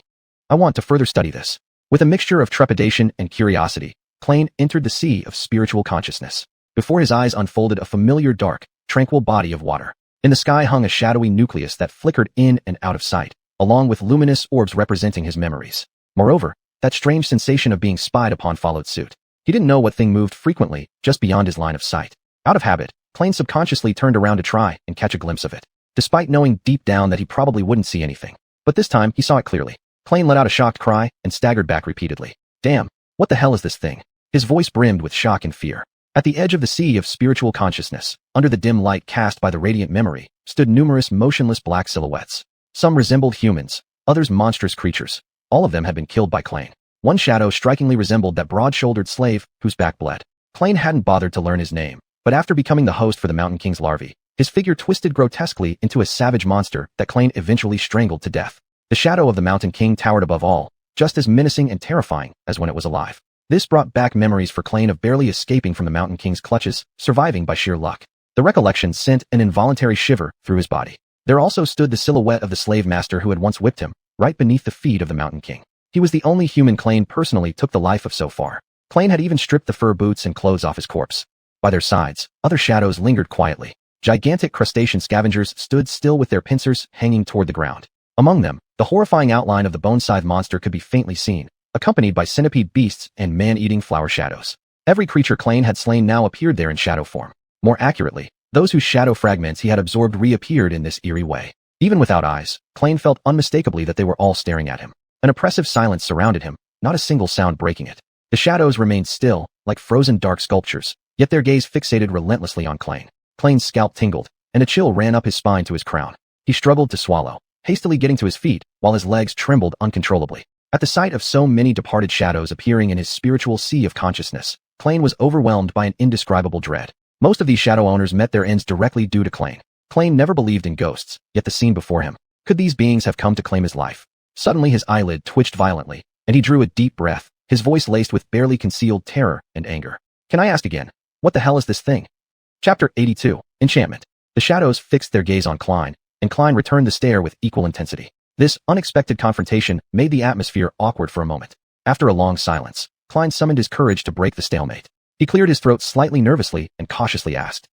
I want to further study this. With a mixture of trepidation and curiosity, Klain entered the sea of spiritual consciousness. Before his eyes unfolded a familiar dark, tranquil body of water. In the sky hung a shadowy nucleus that flickered in and out of sight, along with luminous orbs representing his memories. Moreover, that strange sensation of being spied upon followed suit. He didn't know what thing moved frequently, just beyond his line of sight. Out of habit, Klain subconsciously turned around to try and catch a glimpse of it, despite knowing deep down that he probably wouldn't see anything. But this time, he saw it clearly. Klain let out a shocked cry and staggered back repeatedly. Damn, what the hell is this thing? His voice brimmed with shock and fear. At the edge of the sea of spiritual consciousness, under the dim light cast by the radiant memory, stood numerous motionless black silhouettes. Some resembled humans, others monstrous creatures. All of them had been killed by Klain. One shadow strikingly resembled that broad-shouldered slave whose back bled. Klain hadn't bothered to learn his name, but after becoming the host for the Mountain King's larvae, his figure twisted grotesquely into a savage monster that Klain eventually strangled to death. The shadow of the Mountain King towered above all, just as menacing and terrifying as when it was alive. This brought back memories for Klain of barely escaping from the Mountain King's clutches, surviving by sheer luck. The recollection sent an involuntary shiver through his body. There also stood the silhouette of the slave master who had once whipped him, right beneath the feet of the Mountain King. He was the only human Klain personally took the life of so far. Klain had even stripped the fur boots and clothes off his corpse. By their sides, other shadows lingered quietly. Gigantic crustacean scavengers stood still with their pincers hanging toward the ground. Among them, the horrifying outline of the bone scythe monster could be faintly seen, accompanied by centipede beasts and man-eating flower shadows. Every creature Klain had slain now appeared there in shadow form. More accurately, those whose shadow fragments he had absorbed reappeared in this eerie way. Even without eyes, Klain felt unmistakably that they were all staring at him. An oppressive silence surrounded him, not a single sound breaking it. The shadows remained still, like frozen dark sculptures, yet their gaze fixated relentlessly on Klain. Klain's scalp tingled, and a chill ran up his spine to his crown. He struggled to swallow, hastily getting to his feet, while his legs trembled uncontrollably. At the sight of so many departed shadows appearing in his spiritual sea of consciousness, Klain was overwhelmed by an indescribable dread. Most of these shadow owners met their ends directly due to Klain. Klain never believed in ghosts, yet the scene before him. Could these beings have come to claim his life? Suddenly his eyelid twitched violently, and he drew a deep breath, his voice laced with barely concealed terror and anger. Can I ask again? What the hell is this thing? Chapter 82. Enchantment. The shadows fixed their gaze on Klain, and Klain returned the stare with equal intensity. This unexpected confrontation made the atmosphere awkward for a moment. After a long silence, Klain summoned his courage to break the stalemate. He cleared his throat slightly nervously and cautiously asked,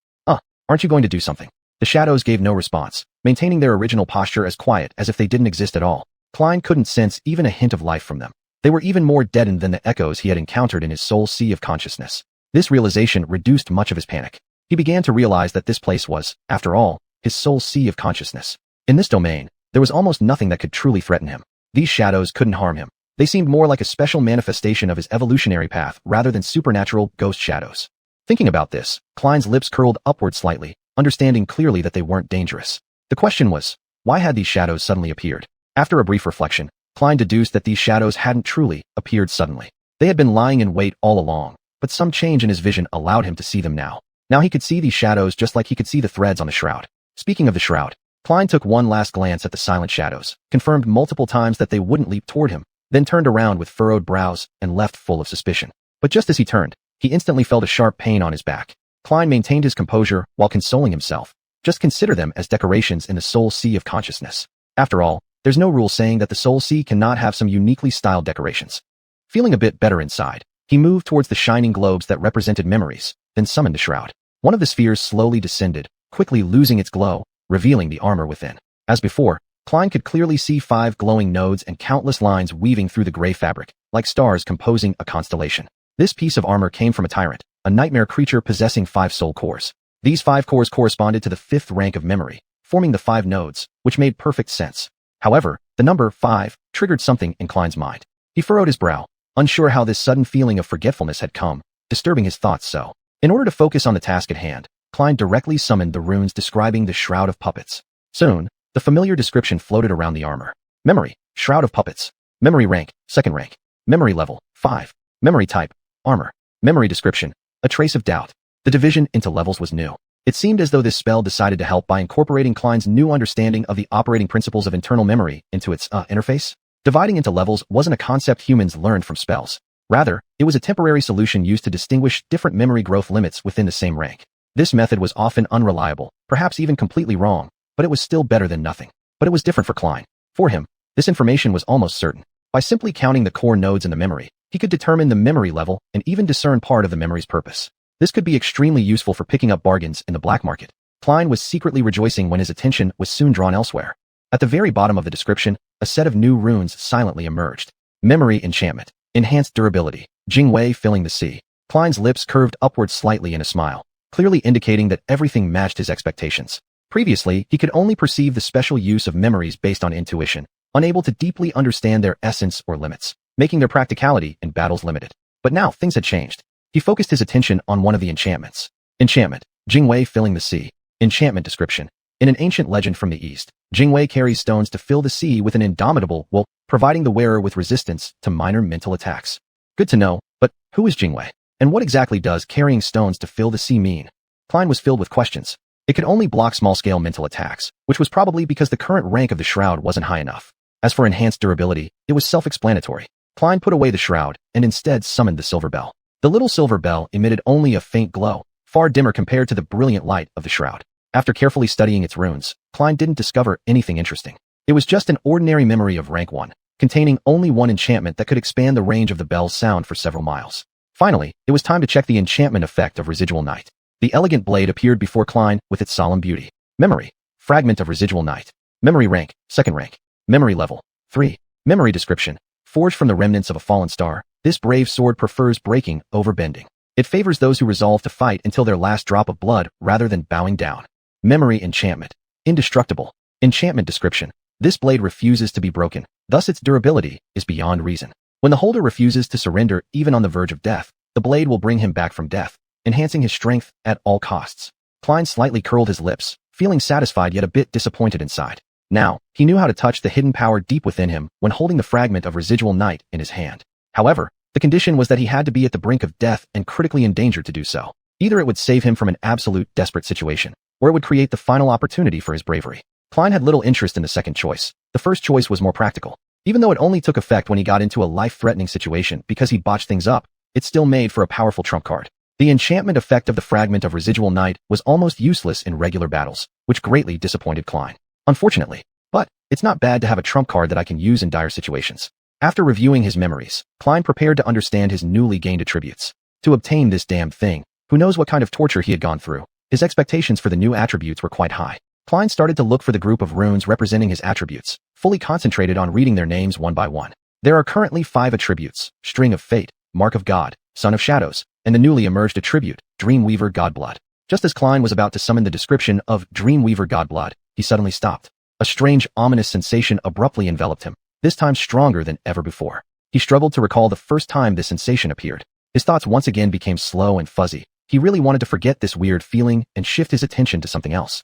aren't you going to do something? The shadows gave no response, maintaining their original posture as quiet as if they didn't exist at all. Klain couldn't sense even a hint of life from them. They were even more deadened than the echoes he had encountered in his soul sea of consciousness. This realization reduced much of his panic. He began to realize that this place was, after all, his soul sea of consciousness. In this domain, there was almost nothing that could truly threaten him. These shadows couldn't harm him. They seemed more like a special manifestation of his evolutionary path rather than supernatural ghost shadows. Thinking about this, Klain's lips curled upward slightly, understanding clearly that they weren't dangerous. The question was, why had these shadows suddenly appeared? After a brief reflection, Klain deduced that these shadows hadn't truly appeared suddenly. They had been lying in wait all along, but some change in his vision allowed him to see them now. Now he could see these shadows just like he could see the threads on the shroud. Speaking of the shroud, Klain took one last glance at the silent shadows, confirmed multiple times that they wouldn't leap toward him, then turned around with furrowed brows and left full of suspicion. But just as he turned, he instantly felt a sharp pain on his back. Klain maintained his composure while consoling himself. Just consider them as decorations in the soul sea of consciousness. After all, there's no rule saying that the soul sea cannot have some uniquely styled decorations. Feeling a bit better inside, he moved towards the shining globes that represented memories, then summoned the shroud. One of the spheres slowly descended, quickly losing its glow, revealing the armor within. As before, Klain could clearly see 5 glowing nodes and countless lines weaving through the gray fabric, like stars composing a constellation. This piece of armor came from a tyrant, a nightmare creature possessing 5 soul cores. These 5 cores corresponded to the 5th rank of memory, forming the 5 nodes, which made perfect sense. However, the number 5 triggered something in Klain's mind. He furrowed his brow, unsure how this sudden feeling of forgetfulness had come, disturbing his thoughts so. In order to focus on the task at hand, Klain directly summoned the runes describing the Shroud of Puppets. Soon, the familiar description floated around the armor. Memory, Shroud of Puppets. Memory rank, 2nd rank. Memory level, 5. Memory type, armor. Memory description, a trace of doubt. The division into levels was new. It seemed as though this spell decided to help by incorporating Klain's new understanding of the operating principles of internal memory into its interface. Dividing into levels wasn't a concept humans learned from spells. Rather, it was a temporary solution used to distinguish different memory growth limits within the same rank. This method was often unreliable, perhaps even completely wrong, but it was still better than nothing. But it was different for Klain. For him, this information was almost certain. By simply counting the core nodes in the memory, he could determine the memory level and even discern part of the memory's purpose. This could be extremely useful for picking up bargains in the black market. Klain was secretly rejoicing when his attention was soon drawn elsewhere. At the very bottom of the description, a set of new runes silently emerged. Memory enchantment. Enhanced durability. Jingwei filling the sea. Klain's lips curved upward slightly in a smile, clearly indicating that everything matched his expectations. Previously, he could only perceive the special use of memories based on intuition, unable to deeply understand their essence or limits, making their practicality in battles limited. But now things had changed. He focused his attention on one of the enchantments. Enchantment. Jingwei filling the sea. Enchantment description. In an ancient legend from the East, Jingwei carries stones to fill the sea with an indomitable will, providing the wearer with resistance to minor mental attacks. Good to know, but who is Jingwei? And what exactly does carrying stones to fill the sea mean? Klain was filled with questions. It could only block small-scale mental attacks, which was probably because the current rank of the shroud wasn't high enough. As for enhanced durability, it was self-explanatory. Klain put away the shroud and instead summoned the silver bell. The little silver bell emitted only a faint glow, far dimmer compared to the brilliant light of the shroud. After carefully studying its runes, Klain didn't discover anything interesting. It was just an ordinary memory of rank 1, containing only one enchantment that could expand the range of the bell's sound for several miles. Finally, it was time to check the enchantment effect of Residual Night. The elegant blade appeared before Klain with its solemn beauty. Memory. Fragment of Residual Night. Memory rank, 2nd rank. Memory level, 3. Memory description. Forged from the remnants of a fallen star, this brave sword prefers breaking over bending. It favors those who resolve to fight until their last drop of blood rather than bowing down. Memory enchantment. Indestructible. Enchantment description. This blade refuses to be broken, thus its durability is beyond reason. When the holder refuses to surrender even on the verge of death, the blade will bring him back from death, enhancing his strength at all costs. Klein slightly curled his lips, feeling satisfied yet a bit disappointed inside. Now, he knew how to touch the hidden power deep within him when holding the fragment of residual night in his hand. However, the condition was that he had to be at the brink of death and critically endangered to do so. Either it would save him from an absolute desperate situation, or it would create the final opportunity for his bravery. Klein had little interest in the second choice. The first choice was more practical. Even though it only took effect when he got into a life-threatening situation because he botched things up, it still made for a powerful trump card. The enchantment effect of the fragment of residual night was almost useless in regular battles, which greatly disappointed Klein. Unfortunately. But it's not bad to have a trump card that I can use in dire situations. After reviewing his memories, Klein prepared to understand his newly gained attributes. To obtain this damned thing, who knows what kind of torture he had gone through, his expectations for the new attributes were quite high. Klein started to look for the group of runes representing his attributes, fully concentrated on reading their names one by one. There are currently 5 attributes: String of Fate, Mark of God, Son of Shadows, and the newly emerged attribute, Dreamweaver Godblood. Just as Klein was about to summon the description of Dreamweaver Godblood, he suddenly stopped. A strange, ominous sensation abruptly enveloped him, this time stronger than ever before. He struggled to recall the first time this sensation appeared. His thoughts once again became slow and fuzzy. He really wanted to forget this weird feeling and shift his attention to something else.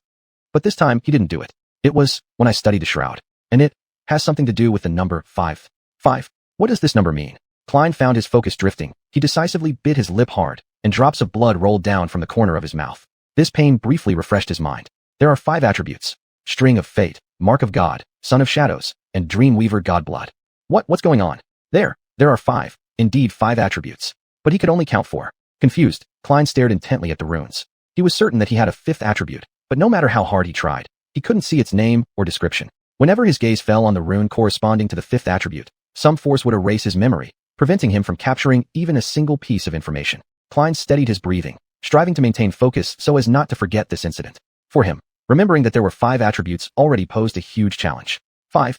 But this time, he didn't do it. It was when I studied the shroud. And it has something to do with the number 5. 5. What does this number mean? Klein found his focus drifting. He decisively bit his lip hard, and drops of blood rolled down from the corner of his mouth. This pain briefly refreshed his mind. There are 5 attributes: String of Fate, Mark of God, Son of Shadows, and Dreamweaver Godblood. What's going on? There are 5. Indeed 5 attributes. But he could only count 4. Confused, Klein stared intently at the runes. He was certain that he had a 5th attribute, but no matter how hard he tried, he couldn't see its name or description. Whenever his gaze fell on the rune corresponding to the 5th attribute, some force would erase his memory, preventing him from capturing even a single piece of information. Klein steadied his breathing, striving to maintain focus so as not to forget this incident. For him, remembering that there were 5 attributes already posed a huge challenge. 5.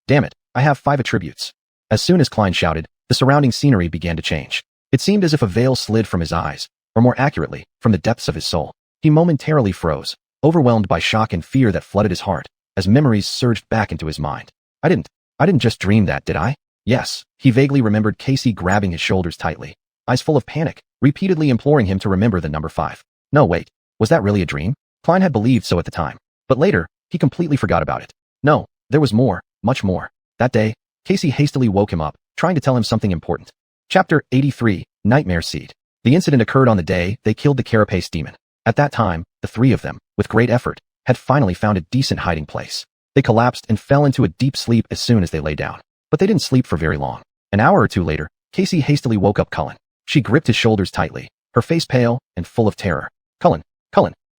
Damn it, I have 5 attributes. As soon as Klein shouted, the surrounding scenery began to change. It seemed as if a veil slid from his eyes, or more accurately, from the depths of his soul. He momentarily froze, overwhelmed by shock and fear that flooded his heart, as memories surged back into his mind. I didn't just dream that, did I? Yes, he vaguely remembered Casey grabbing his shoulders tightly, eyes full of panic, repeatedly imploring him to remember the number 5. No, wait, was that really a dream? Klein had believed so at the time, but later, he completely forgot about it. No, there was more, much more. That day, Casey hastily woke him up, trying to tell him something important. Chapter 83, Nightmare Seed. The incident occurred on the day they killed the carapace demon. At that time, the 3 of them, with great effort, had finally found a decent hiding place. They collapsed and fell into a deep sleep as soon as they lay down. But they didn't sleep for very long. An hour or two later, Casey hastily woke up Cullen. She gripped his shoulders tightly, her face pale and full of terror. Cullen,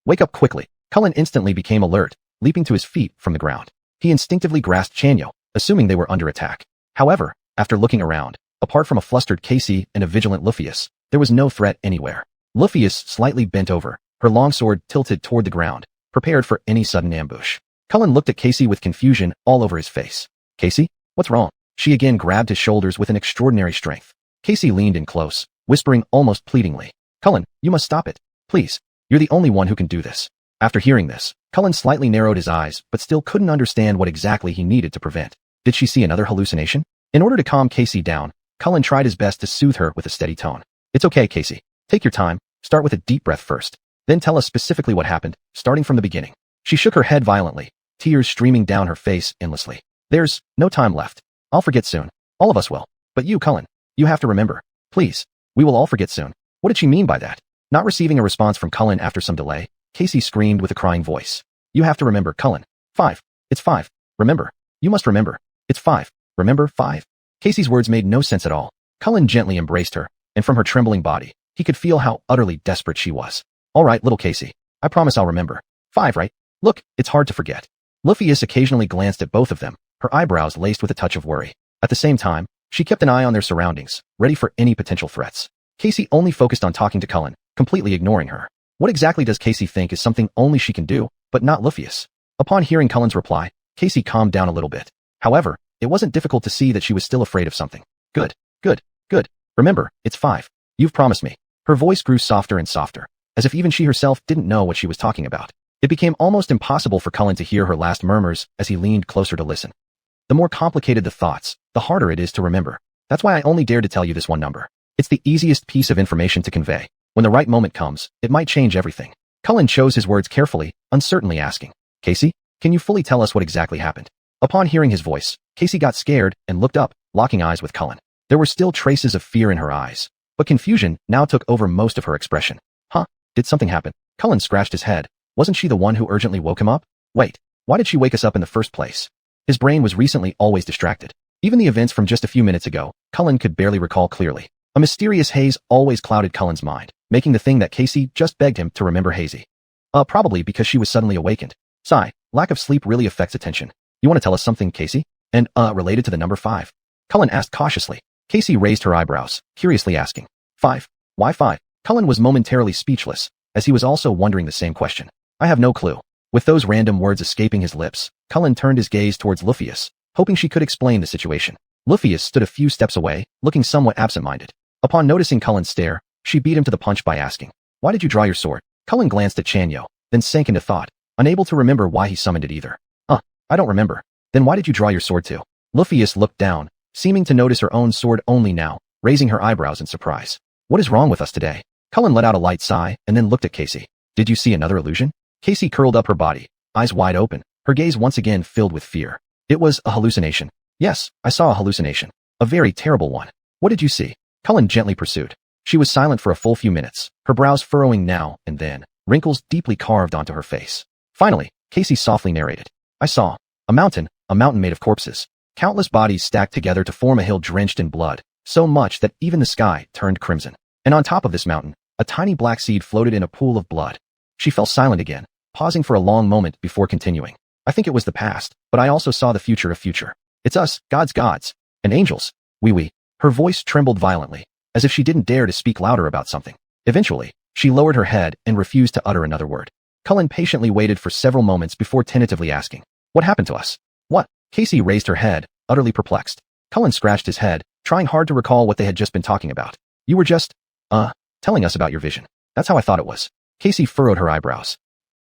wake up quickly. Cullen instantly became alert, leaping to his feet from the ground. He instinctively grasped Chanyo, assuming they were under attack. However, after looking around, apart from a flustered Casey and a vigilant Luffyus, there was no threat anywhere. Luffyus slightly bent over, her longsword tilted toward the ground, prepared for any sudden ambush. Cullen looked at Casey with confusion all over his face. Casey, what's wrong? She again grabbed his shoulders with an extraordinary strength. Casey leaned in close, whispering almost pleadingly. Cullen, you must stop it. Please. You're the only one who can do this. After hearing this, Cullen slightly narrowed his eyes but still couldn't understand what exactly he needed to prevent. Did she see another hallucination? In order to calm Casey down, Cullen tried his best to soothe her with a steady tone. It's okay, Casey. Take your time. Start with a deep breath first. Then tell us specifically what happened, starting from the beginning. She shook her head violently, tears streaming down her face endlessly. There's no time left. I'll forget soon. All of us will. But you, Cullen, you have to remember. Please. We will all forget soon. What did she mean by that? Not receiving a response from Cullen after some delay, Casey screamed with a crying voice. You have to remember, Cullen. 5. It's 5. Remember. You must remember. It's 5. Remember, 5. Casey's words made no sense at all. Cullen gently embraced her, and from her trembling body, he could feel how utterly desperate she was. All right, little Casey. I promise I'll remember. 5, right? Look, it's hard to forget. Luffyus occasionally glanced at both of them, her eyebrows laced with a touch of worry. At the same time, she kept an eye on their surroundings, ready for any potential threats. Casey only focused on talking to Cullen, completely ignoring her. What exactly does Casey think is something only she can do, but not Luffyus? Upon hearing Cullen's reply, Casey calmed down a little bit. However, it wasn't difficult to see that she was still afraid of something. Good. Remember, it's 5. You've promised me. Her voice grew softer and softer, as if even she herself didn't know what she was talking about. It became almost impossible for Cullen to hear her last murmurs as he leaned closer to listen. The more complicated the thoughts, the harder it is to remember. That's why I only dared to tell you this one number. It's the easiest piece of information to convey. When the right moment comes, it might change everything. Cullen chose his words carefully, uncertainly asking, Casey, can you fully tell us what exactly happened? Upon hearing his voice, Casey got scared and looked up, locking eyes with Cullen. There were still traces of fear in her eyes, but confusion now took over most of her expression. Huh? Did something happen? Cullen scratched his head. Wasn't she the one who urgently woke him up? Wait, why did she wake us up in the first place? His brain was recently always distracted. Even the events from just a few minutes ago, Cullen could barely recall clearly. A mysterious haze always clouded Cullen's mind, making the thing that Casey just begged him to remember hazy. Probably because she was suddenly awakened. Sigh, lack of sleep really affects attention. You want to tell us something, Casey? And, related to the number 5? Cullen asked cautiously. Casey raised her eyebrows, curiously asking, 5? Why 5? Cullen was momentarily speechless, as he was also wondering the same question. I have no clue. With those random words escaping his lips, Cullen turned his gaze towards Luffyus, hoping she could explain the situation. Luffyus stood a few steps away, looking somewhat absent-minded. Upon noticing Cullen's stare, she beat him to the punch by asking, Why did you draw your sword? Cullen glanced at Chanyo, then sank into thought, unable to remember why he summoned it either. I don't remember. Then why did you draw your sword too? Luffyus looked down, seeming to notice her own sword only now, raising her eyebrows in surprise. What is wrong with us today? Cullen let out a light sigh and then looked at Casey. Did you see another illusion? Casey curled up her body, eyes wide open, her gaze once again filled with fear. It was a hallucination. Yes, I saw a hallucination. A very terrible one. What did you see? Cullen gently pursued. She was silent for a full few minutes, her brows furrowing now and then, wrinkles deeply carved onto her face. Finally, Casey softly narrated. I saw a mountain made of corpses. Countless bodies stacked together to form a hill drenched in blood, so much that even the sky turned crimson. And on top of this mountain, a tiny black seed floated in a pool of blood. She fell silent again, pausing for a long moment before continuing. I think it was the past, but I also saw the future of future. It's us, gods, and angels. We. Her voice trembled violently, as if she didn't dare to speak louder about something. Eventually, she lowered her head and refused to utter another word. Cullen patiently waited for several moments before tentatively asking, What happened to us? What? Casey raised her head, utterly perplexed. Cullen scratched his head, trying hard to recall what they had just been talking about. You were just, telling us about your vision. That's how I thought it was. Casey furrowed her eyebrows.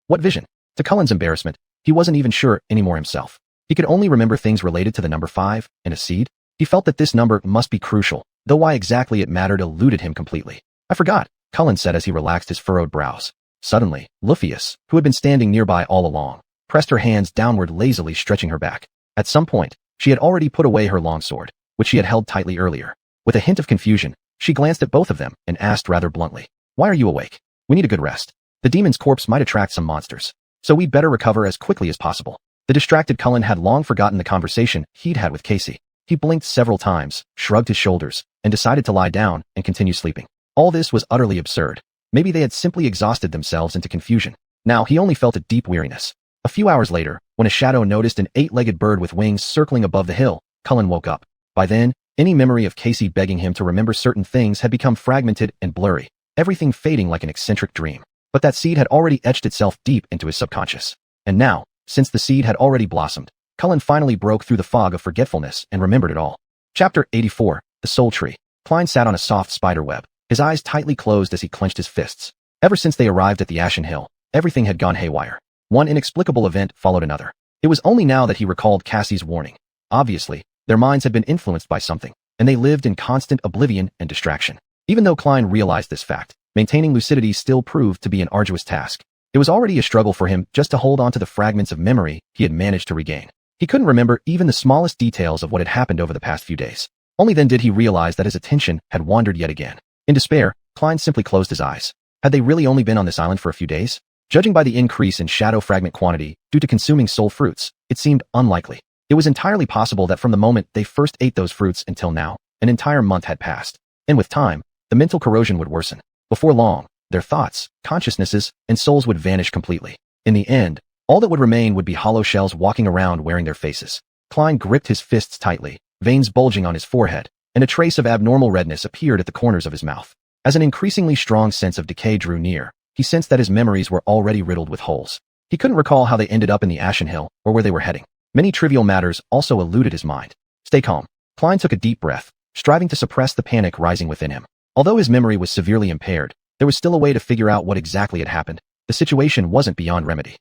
What vision? To Cullen's embarrassment, he wasn't even sure anymore himself. He could only remember things related to the number 5 and a seed. He felt that this number must be crucial, though why exactly it mattered eluded him completely. I forgot, Cullen said as he relaxed his furrowed brows. Suddenly, Luffyus, who had been standing nearby all along, pressed her hands downward lazily stretching her back. At some point, she had already put away her long sword, which she had held tightly earlier. With a hint of confusion, she glanced at both of them and asked rather bluntly, Why are you awake? We need a good rest. The demon's corpse might attract some monsters, so we'd better recover as quickly as possible. The distracted Cullen had long forgotten the conversation he'd had with Casey. He blinked several times, shrugged his shoulders, and decided to lie down and continue sleeping. All this was utterly absurd. Maybe they had simply exhausted themselves into confusion. Now he only felt a deep weariness. A few hours later, when a shadow noticed an 8-legged bird with wings circling above the hill, Cullen woke up. By then, any memory of Casey begging him to remember certain things had become fragmented and blurry, everything fading like an eccentric dream. But that seed had already etched itself deep into his subconscious. And now, since the seed had already blossomed, Cullen finally broke through the fog of forgetfulness and remembered it all. Chapter 84, The Soul Tree. Klein sat on a soft spider web, his eyes tightly closed as he clenched his fists. Ever since they arrived at the Ashen Hill, everything had gone haywire. One inexplicable event followed another. It was only now that he recalled Cassie's warning. Obviously, their minds had been influenced by something, and they lived in constant oblivion and distraction. Even though Klein realized this fact, maintaining lucidity still proved to be an arduous task. It was already a struggle for him just to hold on to the fragments of memory he had managed to regain. He couldn't remember even the smallest details of what had happened over the past few days. Only then did he realize that his attention had wandered yet again. In despair, Klein simply closed his eyes. Had they really only been on this island for a few days? Judging by the increase in shadow fragment quantity due to consuming soul fruits, it seemed unlikely. It was entirely possible that from the moment they first ate those fruits until now, an entire month had passed. And with time, the mental corrosion would worsen. Before long, their thoughts, consciousnesses, and souls would vanish completely. In the end, all that would remain would be hollow shells walking around wearing their faces. Klein gripped his fists tightly, veins bulging on his forehead, and a trace of abnormal redness appeared at the corners of his mouth. As an increasingly strong sense of decay drew near, he sensed that his memories were already riddled with holes. He couldn't recall how they ended up in the Ashen Hill or where they were heading. Many trivial matters also eluded his mind. Stay calm. Klein took a deep breath, striving to suppress the panic rising within him. Although his memory was severely impaired, there was still a way to figure out what exactly had happened. The situation wasn't beyond remedy.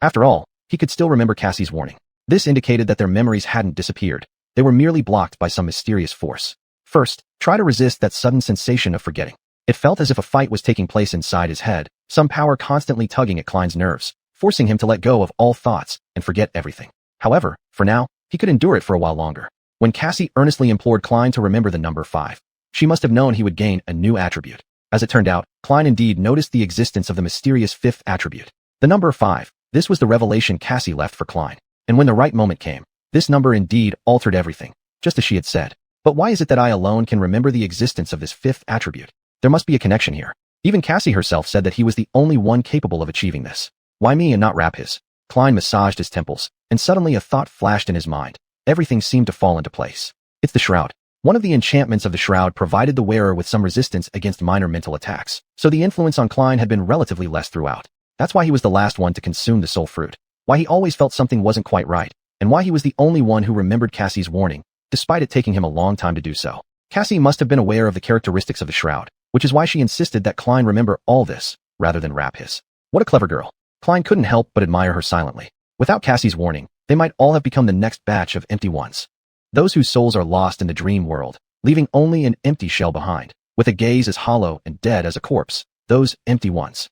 After all, he could still remember Cassie's warning. This indicated that their memories hadn't disappeared. They were merely blocked by some mysterious force. First, try to resist that sudden sensation of forgetting. It felt as if a fight was taking place inside his head, some power constantly tugging at Klein's nerves, forcing him to let go of all thoughts and forget everything. However, for now, he could endure it for a while longer. When Cassie earnestly implored Klein to remember the number 5, she must have known he would gain a new attribute. As it turned out, Klein indeed noticed the existence of the mysterious 5th attribute. The number 5, this was the revelation Cassie left for Klein. And when the right moment came, this number indeed altered everything, just as she had said. But why is it that I alone can remember the existence of this 5th attribute? There must be a connection here. Even Cassie herself said that he was the only one capable of achieving this. Why me and not Rapis? Klein massaged his temples, and suddenly a thought flashed in his mind. Everything seemed to fall into place. It's the shroud. One of the enchantments of the shroud provided the wearer with some resistance against minor mental attacks, so the influence on Klein had been relatively less throughout. That's why he was the last one to consume the soul fruit, why he always felt something wasn't quite right, and why he was the only one who remembered Cassie's warning, despite it taking him a long time to do so. Cassie must have been aware of the characteristics of the shroud, which is why she insisted that Klein remember all this, rather than Rapis. What a clever girl. Klein couldn't help but admire her silently. Without Cassie's warning, they might all have become the next batch of empty ones. Those whose souls are lost in the dream world, leaving only an empty shell behind, with a gaze as hollow and dead as a corpse, those empty ones.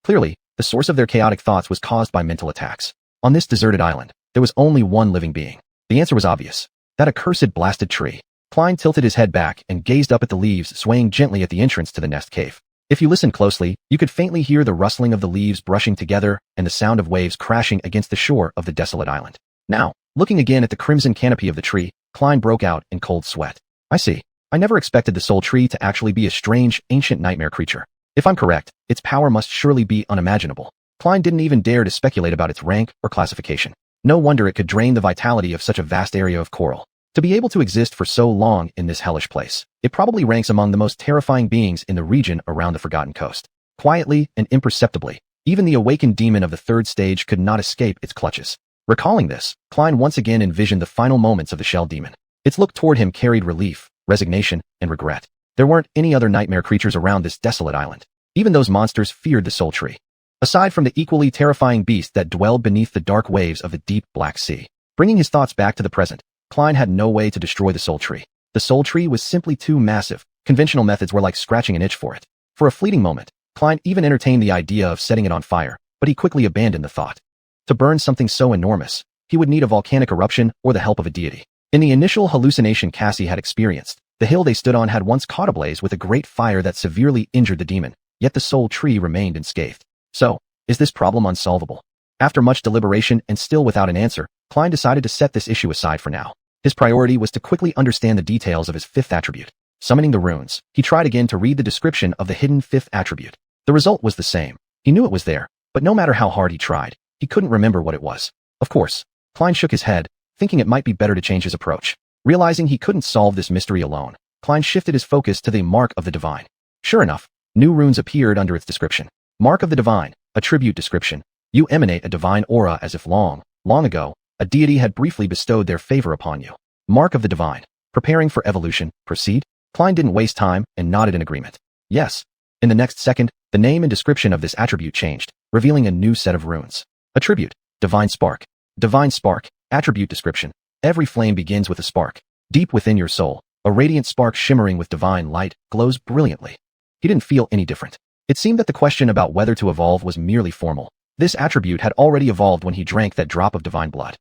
Clearly, the source of their chaotic thoughts was caused by mental attacks. On this deserted island, there was only one living being. The answer was obvious. That accursed blasted tree. Klein tilted his head back and gazed up at the leaves swaying gently at the entrance to the nest cave. If you listened closely, you could faintly hear the rustling of the leaves brushing together and the sound of waves crashing against the shore of the desolate island. Now, looking again at the crimson canopy of the tree, Klein broke out in cold sweat. I see. I never expected the soul tree to actually be a strange, ancient nightmare creature. If I'm correct, its power must surely be unimaginable. Klein didn't even dare to speculate about its rank or classification. No wonder it could drain the vitality of such a vast area of coral. To be able to exist for so long in this hellish place, it probably ranks among the most terrifying beings in the region around the Forgotten Coast. Quietly and imperceptibly, even the awakened demon of the 3rd stage could not escape its clutches. Recalling this, Klein once again envisioned the final moments of the shell demon. Its look toward him carried relief, resignation, and regret. There weren't any other nightmare creatures around this desolate island. Even those monsters feared the soul tree. Aside from the equally terrifying beast that dwelled beneath the dark waves of the deep Black Sea. Bringing his thoughts back to the present, Klein had no way to destroy the soul tree. The soul tree was simply too massive. Conventional methods were like scratching an itch for it. For a fleeting moment, Klein even entertained the idea of setting it on fire, but he quickly abandoned the thought. To burn something so enormous, he would need a volcanic eruption or the help of a deity. In the initial hallucination Cassie had experienced, the hill they stood on had once caught ablaze with a great fire that severely injured the demon, yet the soul tree remained unscathed. So, is this problem unsolvable? After much deliberation and still without an answer, Klein decided to set this issue aside for now. His priority was to quickly understand the details of his 5th attribute. Summoning the runes, he tried again to read the description of the hidden 5th attribute. The result was the same. He knew it was there, but no matter how hard he tried, he couldn't remember what it was. Of course, Klein shook his head, thinking it might be better to change his approach. Realizing he couldn't solve this mystery alone, Klein shifted his focus to the Mark of the Divine. Sure enough, new runes appeared under its description. Mark of the Divine, attribute description. You emanate a divine aura as if long ago, a deity had briefly bestowed their favor upon you. Mark of the Divine. Preparing for evolution, proceed? Klein didn't waste time and nodded in agreement. Yes. In the next second, the name and description of this attribute changed, revealing a new set of runes. Attribute, Divine Spark. Divine Spark, attribute description. Every flame begins with a spark. Deep within your soul, a radiant spark shimmering with divine light glows brilliantly. He didn't feel any different. It seemed that the question about whether to evolve was merely formal. This attribute had already evolved when he drank that drop of divine blood.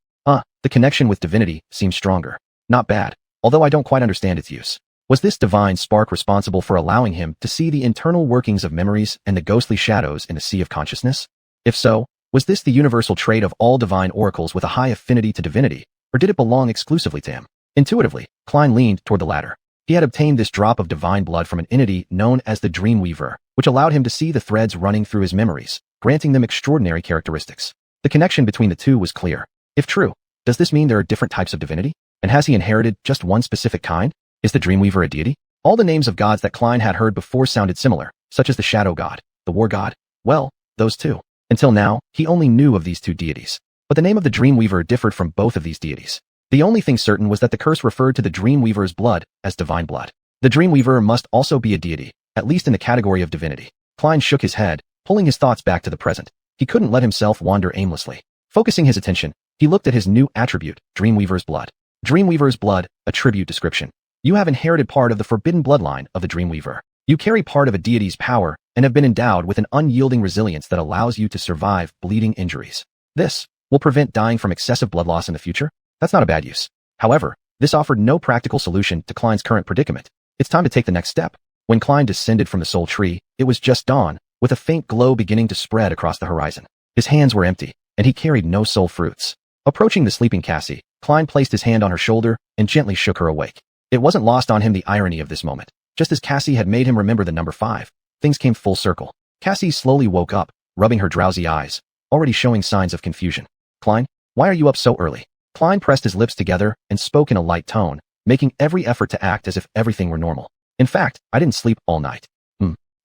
The connection with divinity seemed stronger. Not bad, although I don't quite understand its use. Was this divine spark responsible for allowing him to see the internal workings of memories and the ghostly shadows in the sea of consciousness? If so, was this the universal trait of all divine oracles with a high affinity to divinity, or did it belong exclusively to him? Intuitively, Klein leaned toward the latter. He had obtained this drop of divine blood from an entity known as the Dreamweaver, which allowed him to see the threads running through his memories, granting them extraordinary characteristics. The connection between the two was clear. If true, does this mean there are different types of divinity? And has he inherited just one specific kind? Is the Dreamweaver a deity? All the names of gods that Klein had heard before sounded similar, such as the Shadow God, the War God. Well, those two. Until now, he only knew of these two deities. But the name of the Dreamweaver differed from both of these deities. The only thing certain was that the curse referred to the Dreamweaver's blood as divine blood. The Dreamweaver must also be a deity, at least in the category of divinity. Klein shook his head, pulling his thoughts back to the present. He couldn't let himself wander aimlessly. Focusing his attention, he looked at his new attribute, Dreamweaver's blood. Dreamweaver's blood, attribute description. You have inherited part of the forbidden bloodline of the Dreamweaver. You carry part of a deity's power and have been endowed with an unyielding resilience that allows you to survive bleeding injuries. This will prevent dying from excessive blood loss in the future. That's not a bad use. However, this offered no practical solution to Klein's current predicament. It's time to take the next step. When Klein descended from the soul tree, it was just dawn, with a faint glow beginning to spread across the horizon. His hands were empty, and he carried no soul fruits. Approaching the sleeping Cassie, Klein placed his hand on her shoulder and gently shook her awake. It wasn't lost on him the irony of this moment. Just as Cassie had made him remember the number 5, things came full circle. Cassie slowly woke up, rubbing her drowsy eyes, already showing signs of confusion. Klein, why are you up so early? Klein pressed his lips together and spoke in a light tone, making every effort to act as if everything were normal. In fact, I didn't sleep all night.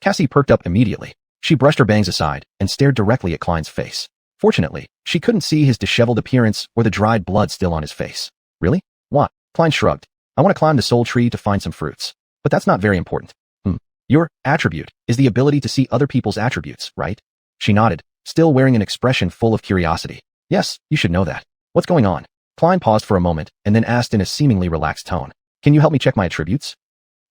Cassie perked up immediately. She brushed her bangs aside and stared directly at Klein's face. Fortunately, she couldn't see his disheveled appearance or the dried blood still on his face. Really? What? Klein shrugged. I want to climb the soul tree to find some fruits. But that's not very important. Your attribute is the ability to see other people's attributes, right? She nodded, still wearing an expression full of curiosity. Yes, you should know that. What's going on? Klein paused for a moment and then asked in a seemingly relaxed tone. Can you help me check my attributes?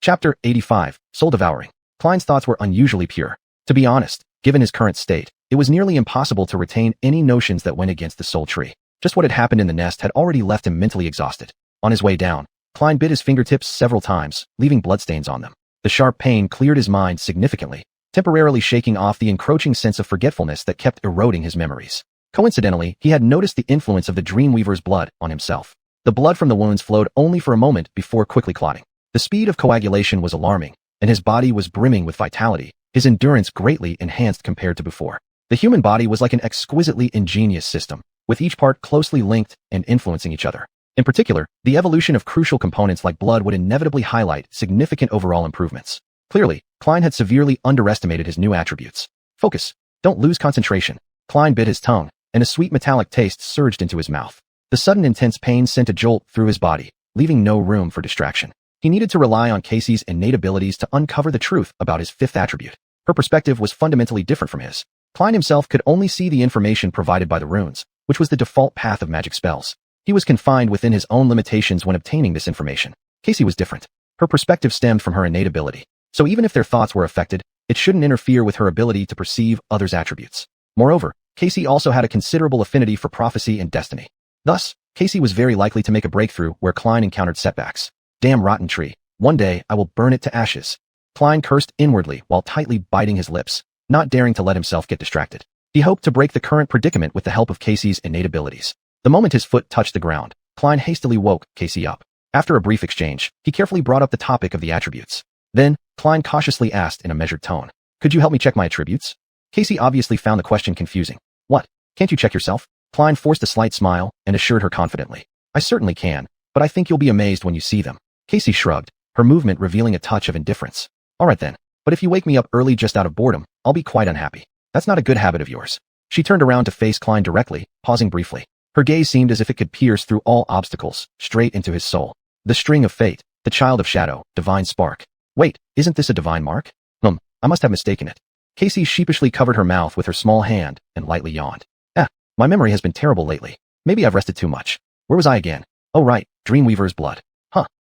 Chapter 85, Soul Devouring. Klein's thoughts were unusually pure. To be honest, given his current state, it was nearly impossible to retain any notions that went against the soul tree. Just what had happened in the nest had already left him mentally exhausted. On his way down, Klein bit his fingertips several times, leaving bloodstains on them. The sharp pain cleared his mind significantly, temporarily shaking off the encroaching sense of forgetfulness that kept eroding his memories. Coincidentally, he had noticed the influence of the Dreamweaver's blood on himself. The blood from the wounds flowed only for a moment before quickly clotting. The speed of coagulation was alarming, and his body was brimming with vitality, his endurance greatly enhanced compared to before. The human body was like an exquisitely ingenious system, with each part closely linked and influencing each other. In particular, the evolution of crucial components like blood would inevitably highlight significant overall improvements. Clearly, Klein had severely underestimated his new attributes. Focus. Don't lose concentration. Klein bit his tongue, and a sweet metallic taste surged into his mouth. The sudden intense pain sent a jolt through his body, leaving no room for distraction. He needed to rely on Casey's innate abilities to uncover the truth about his 5th attribute. Her perspective was fundamentally different from his. Klein himself could only see the information provided by the runes, which was the default path of magic spells. He was confined within his own limitations when obtaining this information. Casey was different. Her perspective stemmed from her innate ability. So even if their thoughts were affected, it shouldn't interfere with her ability to perceive others' attributes. Moreover, Casey also had a considerable affinity for prophecy and destiny. Thus, Casey was very likely to make a breakthrough where Klein encountered setbacks. Damn rotten tree. One day, I will burn it to ashes. Klein cursed inwardly while tightly biting his lips, not daring to let himself get distracted. He hoped to break the current predicament with the help of Casey's innate abilities. The moment his foot touched the ground, Klein hastily woke Casey up. After a brief exchange, he carefully brought up the topic of the attributes. Then, Klein cautiously asked in a measured tone, "Could you help me check my attributes?" Casey obviously found the question confusing. "What? Can't you check yourself?" Klein forced a slight smile and assured her confidently, "I certainly can, but I think you'll be amazed when you see them." Casey shrugged, her movement revealing a touch of indifference. "All right then, but if you wake me up early just out of boredom, I'll be quite unhappy. That's not a good habit of yours." She turned around to face Klein directly, pausing briefly. Her gaze seemed as if it could pierce through all obstacles, straight into his soul. The string of fate, the child of shadow, divine spark. Wait, isn't this a divine mark? I must have mistaken it. Casey sheepishly covered her mouth with her small hand and lightly yawned. My memory has been terrible lately. Maybe I've rested too much. Where was I again? Oh right, Dreamweaver's blood.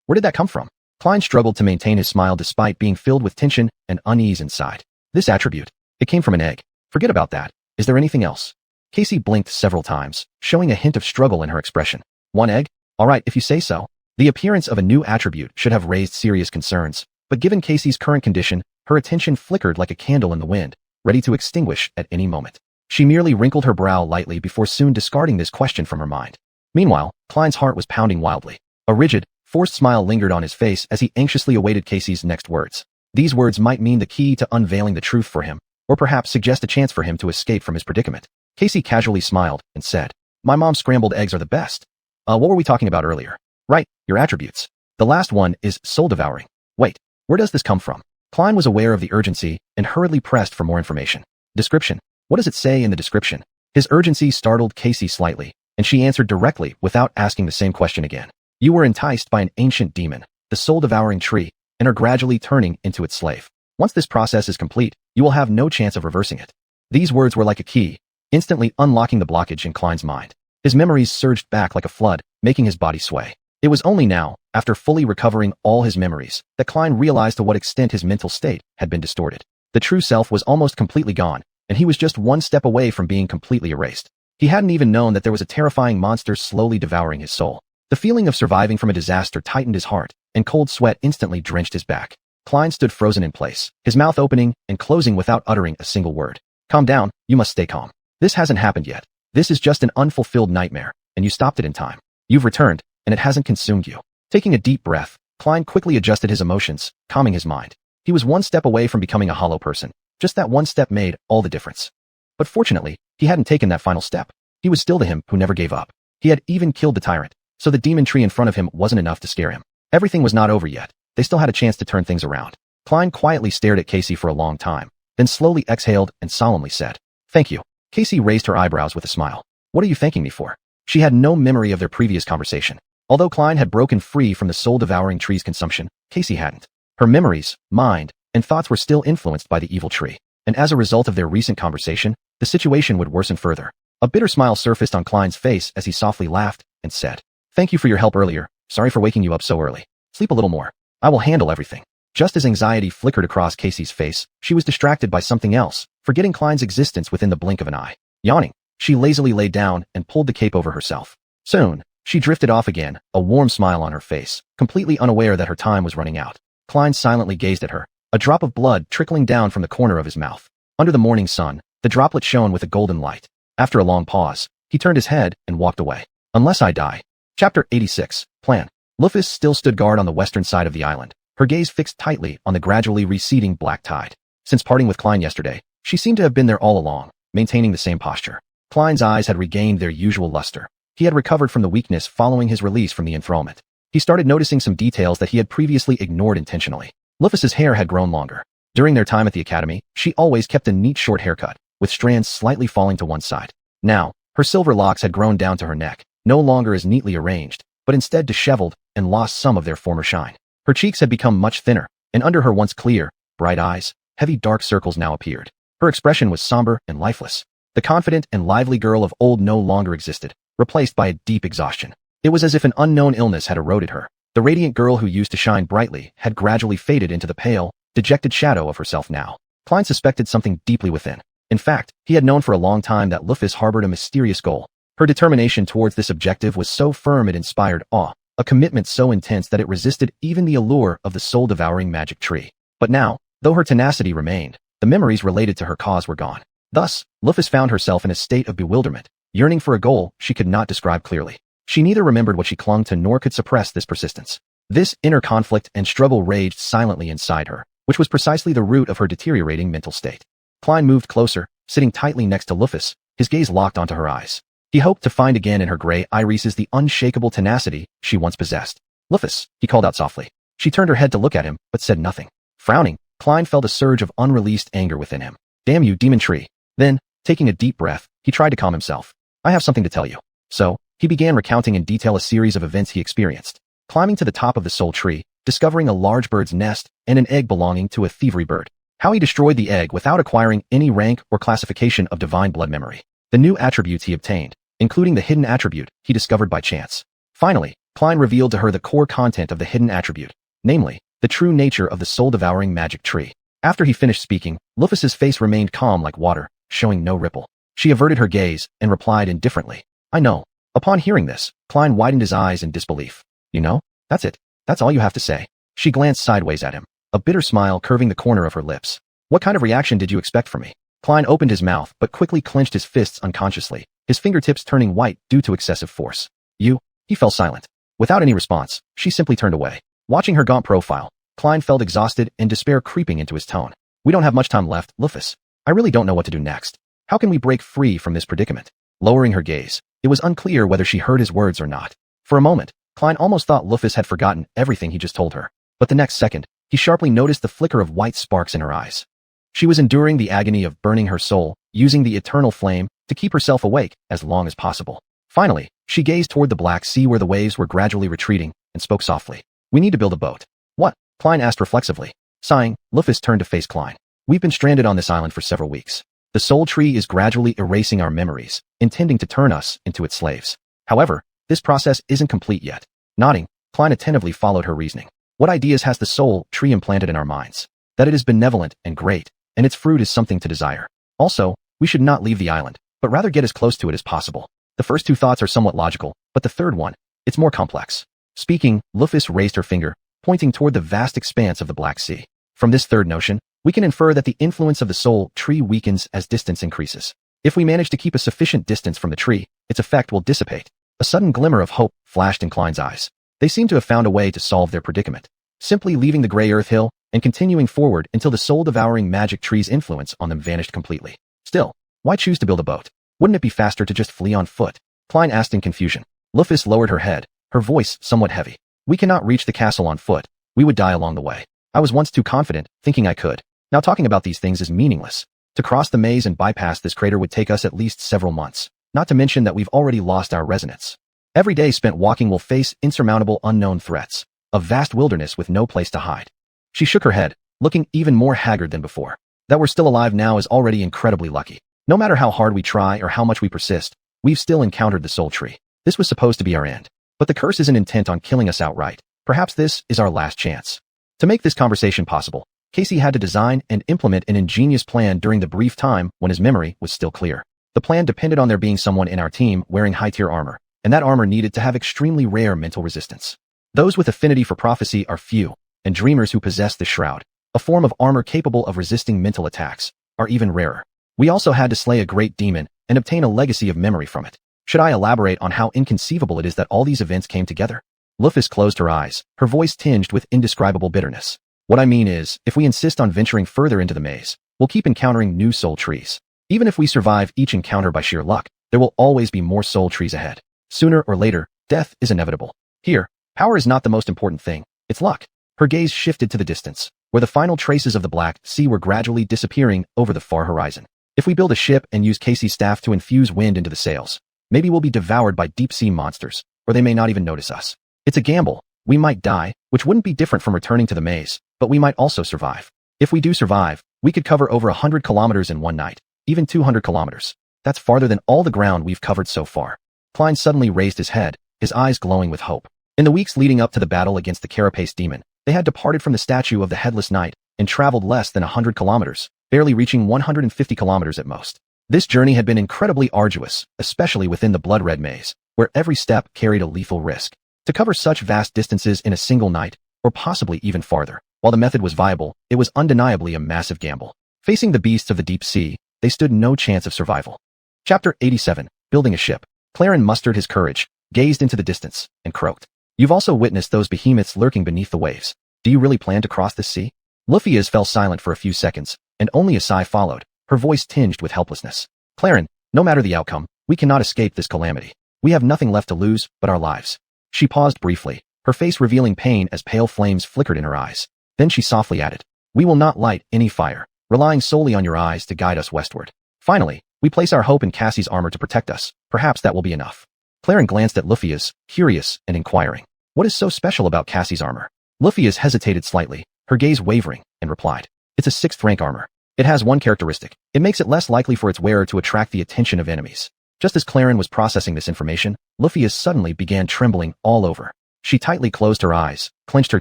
Where did that come from? Klein struggled to maintain his smile despite being filled with tension and unease inside. This attribute, it came from an egg. Forget about that. Is there anything else? Casey blinked several times, showing a hint of struggle in her expression. One egg? All right, if you say so. The appearance of a new attribute should have raised serious concerns, but given Casey's current condition, her attention flickered like a candle in the wind, ready to extinguish at any moment. She merely wrinkled her brow lightly before soon discarding this question from her mind. Meanwhile, Klein's heart was pounding wildly. A rigid, forced smile lingered on his face as he anxiously awaited Casey's next words. These words might mean the key to unveiling the truth for him, or perhaps suggest a chance for him to escape from his predicament. Casey casually smiled and said, "My mom's scrambled eggs are the best. What were we talking about earlier?" "Right, your attributes. The last one is soul devouring. Wait, where does this come from?" Klein was aware of the urgency and hurriedly pressed for more information. Description. What does it say in the description? His urgency startled Casey slightly, and she answered directly without asking the same question again. "You were enticed by an ancient demon, the soul-devouring tree, and are gradually turning into its slave. Once this process is complete, you will have no chance of reversing it." These words were like a key, instantly unlocking the blockage in Klein's mind. His memories surged back like a flood, making his body sway. It was only now, after fully recovering all his memories, that Klein realized to what extent his mental state had been distorted. The true self was almost completely gone, and he was just one step away from being completely erased. He hadn't even known that there was a terrifying monster slowly devouring his soul. The feeling of surviving from a disaster tightened his heart, and cold sweat instantly drenched his back. Klein stood frozen in place, his mouth opening and closing without uttering a single word. Calm down, you must stay calm. This hasn't happened yet. This is just an unfulfilled nightmare, and you stopped it in time. You've returned, and it hasn't consumed you. Taking a deep breath, Klein quickly adjusted his emotions, calming his mind. He was one step away from becoming a hollow person. Just that one step made all the difference. But fortunately, he hadn't taken that final step. He was still the him who never gave up. He had even killed the tyrant, so the demon tree in front of him wasn't enough to scare him. Everything was not over yet. They still had a chance to turn things around. Klein quietly stared at Casey for a long time, then slowly exhaled and solemnly said, "Thank you." Casey raised her eyebrows with a smile. "What are you thanking me for?" She had no memory of their previous conversation. Although Klein had broken free from the soul-devouring tree's consumption, Casey hadn't. Her memories, mind, and thoughts were still influenced by the evil tree, and as a result of their recent conversation, the situation would worsen further. A bitter smile surfaced on Klein's face as he softly laughed and said, "Thank you for your help earlier. Sorry for waking you up so early. Sleep a little more. I will handle everything." Just as anxiety flickered across Casey's face, she was distracted by something else, forgetting Klein's existence within the blink of an eye. Yawning, she lazily lay down and pulled the cape over herself. Soon, she drifted off again, a warm smile on her face, completely unaware that her time was running out. Klein silently gazed at her, a drop of blood trickling down from the corner of his mouth. Under the morning sun, the droplet shone with a golden light. After a long pause, he turned his head and walked away. Unless I die. Chapter 86, Plan. Lufus still stood guard on the western side of the island, her gaze fixed tightly on the gradually receding black tide. Since parting with Klein yesterday, she seemed to have been there all along, maintaining the same posture. Klein's eyes had regained their usual luster. He had recovered from the weakness following his release from the enthrallment. He started noticing some details that he had previously ignored intentionally. Lufus's hair had grown longer. During their time at the academy, she always kept a neat short haircut, with strands slightly falling to one side. Now, her silver locks had grown down to her neck, no longer as neatly arranged, but instead disheveled and lost some of their former shine. Her cheeks had become much thinner, and under her once clear, bright eyes, heavy dark circles now appeared. Her expression was somber and lifeless. The confident and lively girl of old no longer existed, replaced by a deep exhaustion. It was as if an unknown illness had eroded her. The radiant girl who used to shine brightly had gradually faded into the pale, dejected shadow of herself now. Klein suspected something deeply within. In fact, he had known for a long time that Lufus harbored a mysterious goal. Her determination towards this objective was so firm it inspired awe, a commitment so intense that it resisted even the allure of the soul-devouring magic tree. But now, though her tenacity remained, the memories related to her cause were gone. Thus, Lufus found herself in a state of bewilderment, yearning for a goal she could not describe clearly. She neither remembered what she clung to nor could suppress this persistence. This inner conflict and struggle raged silently inside her, which was precisely the root of her deteriorating mental state. Klein moved closer, sitting tightly next to Lufus, his gaze locked onto her eyes. He hoped to find again in her gray irises the unshakable tenacity she once possessed. "Lufus," he called out softly. She turned her head to look at him, but said nothing. Frowning, Klein felt a surge of unreleased anger within him. "Damn you, demon tree." Then, taking a deep breath, he tried to calm himself. "I have something to tell you." So, he began recounting in detail a series of events he experienced. Climbing to the top of the soul tree, discovering a large bird's nest and an egg belonging to a thievery bird. How he destroyed the egg without acquiring any rank or classification of divine blood memory. The new attributes he obtained, including the hidden attribute he discovered by chance. Finally, Klein revealed to her the core content of the hidden attribute, namely, the true nature of the soul-devouring magic tree. After he finished speaking, Lufus's face remained calm like water, showing no ripple. She averted her gaze and replied indifferently, "I know." Upon hearing this, Klein widened his eyes in disbelief. "You know? That's it. That's all you have to say." She glanced sideways at him, a bitter smile curving the corner of her lips. "What kind of reaction did you expect from me?" Klein opened his mouth but quickly clenched his fists unconsciously, his fingertips turning white due to excessive force. "You?" He fell silent. Without any response, she simply turned away. Watching her gaunt profile, Klein felt exhausted and despair creeping into his tone. "We don't have much time left, Lufus. I really don't know what to do next. How can we break free from this predicament?" Lowering her gaze, it was unclear whether she heard his words or not. For a moment, Klein almost thought Lufus had forgotten everything he just told her. But the next second, he sharply noticed the flicker of white sparks in her eyes. She was enduring the agony of burning her soul, using the eternal flame to keep herself awake as long as possible. Finally, she gazed toward the black sea where the waves were gradually retreating and spoke softly. "We need to build a boat." "What?" Klein asked reflexively. Sighing, Lufus turned to face Klein. "We've been stranded on this island for several weeks. The soul tree is gradually erasing our memories, intending to turn us into its slaves. However, this process isn't complete yet." Nodding, Klein attentively followed her reasoning. What ideas has the soul tree implanted in our minds? That it is benevolent and great, and its fruit is something to desire. Also, we should not leave the island, but rather get as close to it as possible. The first two thoughts are somewhat logical, but the third one, it's more complex. Speaking, Luphis raised her finger, pointing toward the vast expanse of the Black Sea. From this third notion, we can infer that the influence of the soul tree weakens as distance increases. If we manage to keep a sufficient distance from the tree, its effect will dissipate. A sudden glimmer of hope flashed in Klein's eyes. They seemed to have found a way to solve their predicament. Simply leaving the gray earth hill and continuing forward until the soul-devouring magic tree's influence on them vanished completely. Still, why choose to build a boat? Wouldn't it be faster to just flee on foot? Klein asked in confusion. Luphis lowered her head, her voice somewhat heavy. We cannot reach the castle on foot. We would die along the way. I was once too confident, thinking I could. Now talking about these things is meaningless. To cross the maze and bypass this crater would take us at least several months, not to mention that we've already lost our resonance. Every day spent walking will face insurmountable unknown threats, a vast wilderness with no place to hide. She shook her head, looking even more haggard than before. That we're still alive now is already incredibly lucky. No matter how hard we try or how much we persist, we've still encountered the soul tree. This was supposed to be our end. But the curse isn't intent on killing us outright. Perhaps this is our last chance. To make this conversation possible, Casey had to design and implement an ingenious plan during the brief time when his memory was still clear. The plan depended on there being someone in our team wearing high-tier armor, and that armor needed to have extremely rare mental resistance. Those with affinity for prophecy are few, and dreamers who possess the shroud, a form of armor capable of resisting mental attacks, are even rarer. We also had to slay a great demon and obtain a legacy of memory from it. Should I elaborate on how inconceivable it is that all these events came together? Luphis closed her eyes, her voice tinged with indescribable bitterness. What I mean is, if we insist on venturing further into the maze, we'll keep encountering new soul trees. Even if we survive each encounter by sheer luck, there will always be more soul trees ahead. Sooner or later, death is inevitable. Here, power is not the most important thing, it's luck. Her gaze shifted to the distance, where the final traces of the Black Sea were gradually disappearing over the far horizon. If we build a ship and use Casey's staff to infuse wind into the sails, maybe we'll be devoured by deep-sea monsters, or they may not even notice us. It's a gamble. We might die, which wouldn't be different from returning to the maze, but we might also survive. If we do survive, we could cover over 100 kilometers in one night, even 200 kilometers. That's farther than all the ground we've covered so far. Klein suddenly raised his head, his eyes glowing with hope. In the weeks leading up to the battle against the carapace demon, they had departed from the statue of the Headless Knight and traveled less than 100 kilometers, barely reaching 150 kilometers at most. This journey had been incredibly arduous, especially within the blood-red maze, where every step carried a lethal risk. To cover such vast distances in a single night, or possibly even farther, while the method was viable, it was undeniably a massive gamble. Facing the beasts of the deep sea, they stood no chance of survival. Chapter 87, Building a Ship. Claren mustered his courage, gazed into the distance, and croaked. You've also witnessed those behemoths lurking beneath the waves. Do you really plan to cross this sea? Luphis fell silent for a few seconds, and only a sigh followed, her voice tinged with helplessness. Claren, no matter the outcome, we cannot escape this calamity. We have nothing left to lose but our lives. She paused briefly, her face revealing pain as pale flames flickered in her eyes. Then she softly added, we will not light any fire, relying solely on your eyes to guide us westward. Finally, we place our hope in Cassie's armor to protect us. Perhaps that will be enough. Claren glanced at Luphis, curious and inquiring. What is so special about Cassie's armor? Luphis hesitated slightly, her gaze wavering, and replied, it's a 6th rank armor. It has one characteristic. It makes it less likely for its wearer to attract the attention of enemies. Just as Claren was processing this information, Luphis suddenly began trembling all over. She tightly closed her eyes, clenched her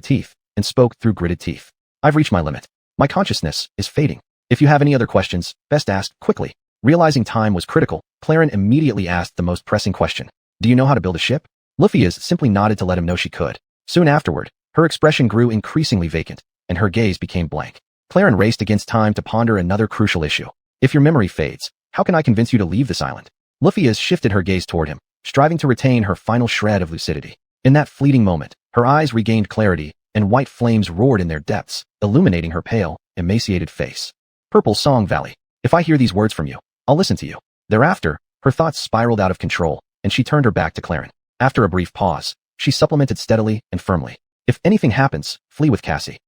teeth, and spoke through gritted teeth. I've reached my limit. My consciousness is fading. If you have any other questions, best ask quickly. Realizing time was critical, Claren immediately asked the most pressing question. Do you know how to build a ship? Luphis simply nodded to let him know she could. Soon afterward, her expression grew increasingly vacant, and her gaze became blank. Claren raced against time to ponder another crucial issue. If your memory fades, how can I convince you to leave this island? Luphis shifted her gaze toward him, striving to retain her final shred of lucidity. In that fleeting moment, her eyes regained clarity, and white flames roared in their depths, illuminating her pale, emaciated face. Purple Song Valley. If I hear these words from you, I'll listen to you. Thereafter, her thoughts spiraled out of control, and she turned her back to Claren. After a brief pause, she supplemented steadily and firmly. If anything happens, flee with Cassie.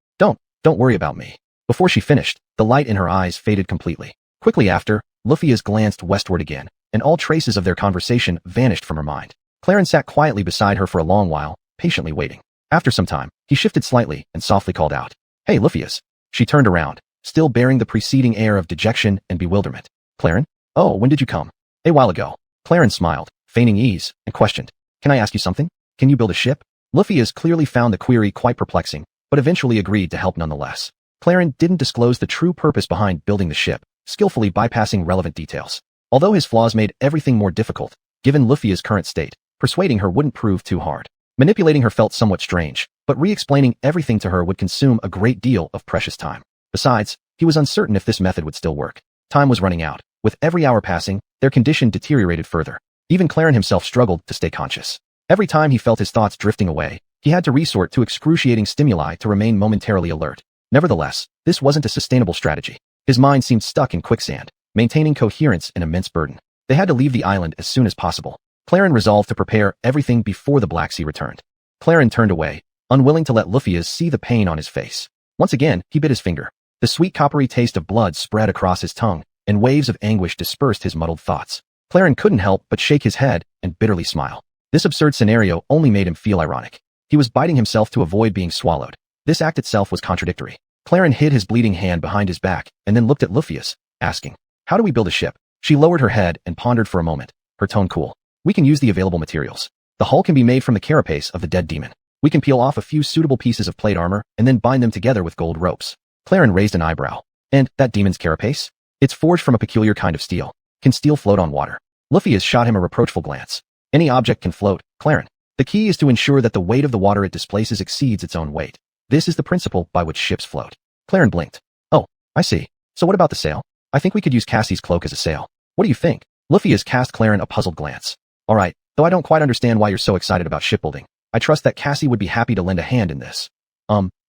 Don't worry about me. Before she finished, the light in her eyes faded completely. Quickly after, Luphis glanced westward again, and all traces of their conversation vanished from her mind. Claren sat quietly beside her for a long while, patiently waiting. After some time, he shifted slightly and softly called out, Hey, Luphis. She turned around, still bearing the preceding air of dejection and bewilderment. Claren? Oh, when did you come? A while ago. Claren smiled, feigning ease, and questioned, Can I ask you something? Can you build a ship? Luffy's clearly found the query quite perplexing, but eventually agreed to help nonetheless. Claren didn't disclose the true purpose behind building the ship, skillfully bypassing relevant details. Although his flaws made everything more difficult, given Luffy's current state, persuading her wouldn't prove too hard. Manipulating her felt somewhat strange, but re-explaining everything to her would consume a great deal of precious time. Besides, he was uncertain if this method would still work. Time was running out. With every hour passing, their condition deteriorated further. Even Claren himself struggled to stay conscious. Every time he felt his thoughts drifting away, he had to resort to excruciating stimuli to remain momentarily alert. Nevertheless, this wasn't a sustainable strategy. His mind seemed stuck in quicksand, maintaining coherence an immense burden. They had to leave the island as soon as possible. Claren resolved to prepare everything before the Black Sea returned. Claren turned away, unwilling to let Luffy see the pain on his face. Once again, he bit his finger. The sweet coppery taste of blood spread across his tongue, and waves of anguish dispersed his muddled thoughts. Claren couldn't help but shake his head and bitterly smile. This absurd scenario only made him feel ironic. He was biting himself to avoid being swallowed. This act itself was contradictory. Claren hid his bleeding hand behind his back and then looked at Luffy's, asking, "How do we build a ship?" She lowered her head and pondered for a moment, her tone cool. "We can use the available materials. The hull can be made from the carapace of the dead demon. We can peel off a few suitable pieces of plate armor and then bind them together with gold ropes." Claren raised an eyebrow. "And that demon's carapace? It's forged from a peculiar kind of steel. Can steel float on water?" Luffy has shot him a reproachful glance. "Any object can float, Claren. The key is to ensure that the weight of the water it displaces exceeds its own weight. This is the principle by which ships float." Claren blinked. "Oh, I see. So what about the sail? I think we could use Cassie's cloak as a sail. What do you think?" Luffy has cast Claren a puzzled glance. "All right, though I don't quite understand why you're so excited about shipbuilding. I trust that Cassie would be happy to lend a hand in this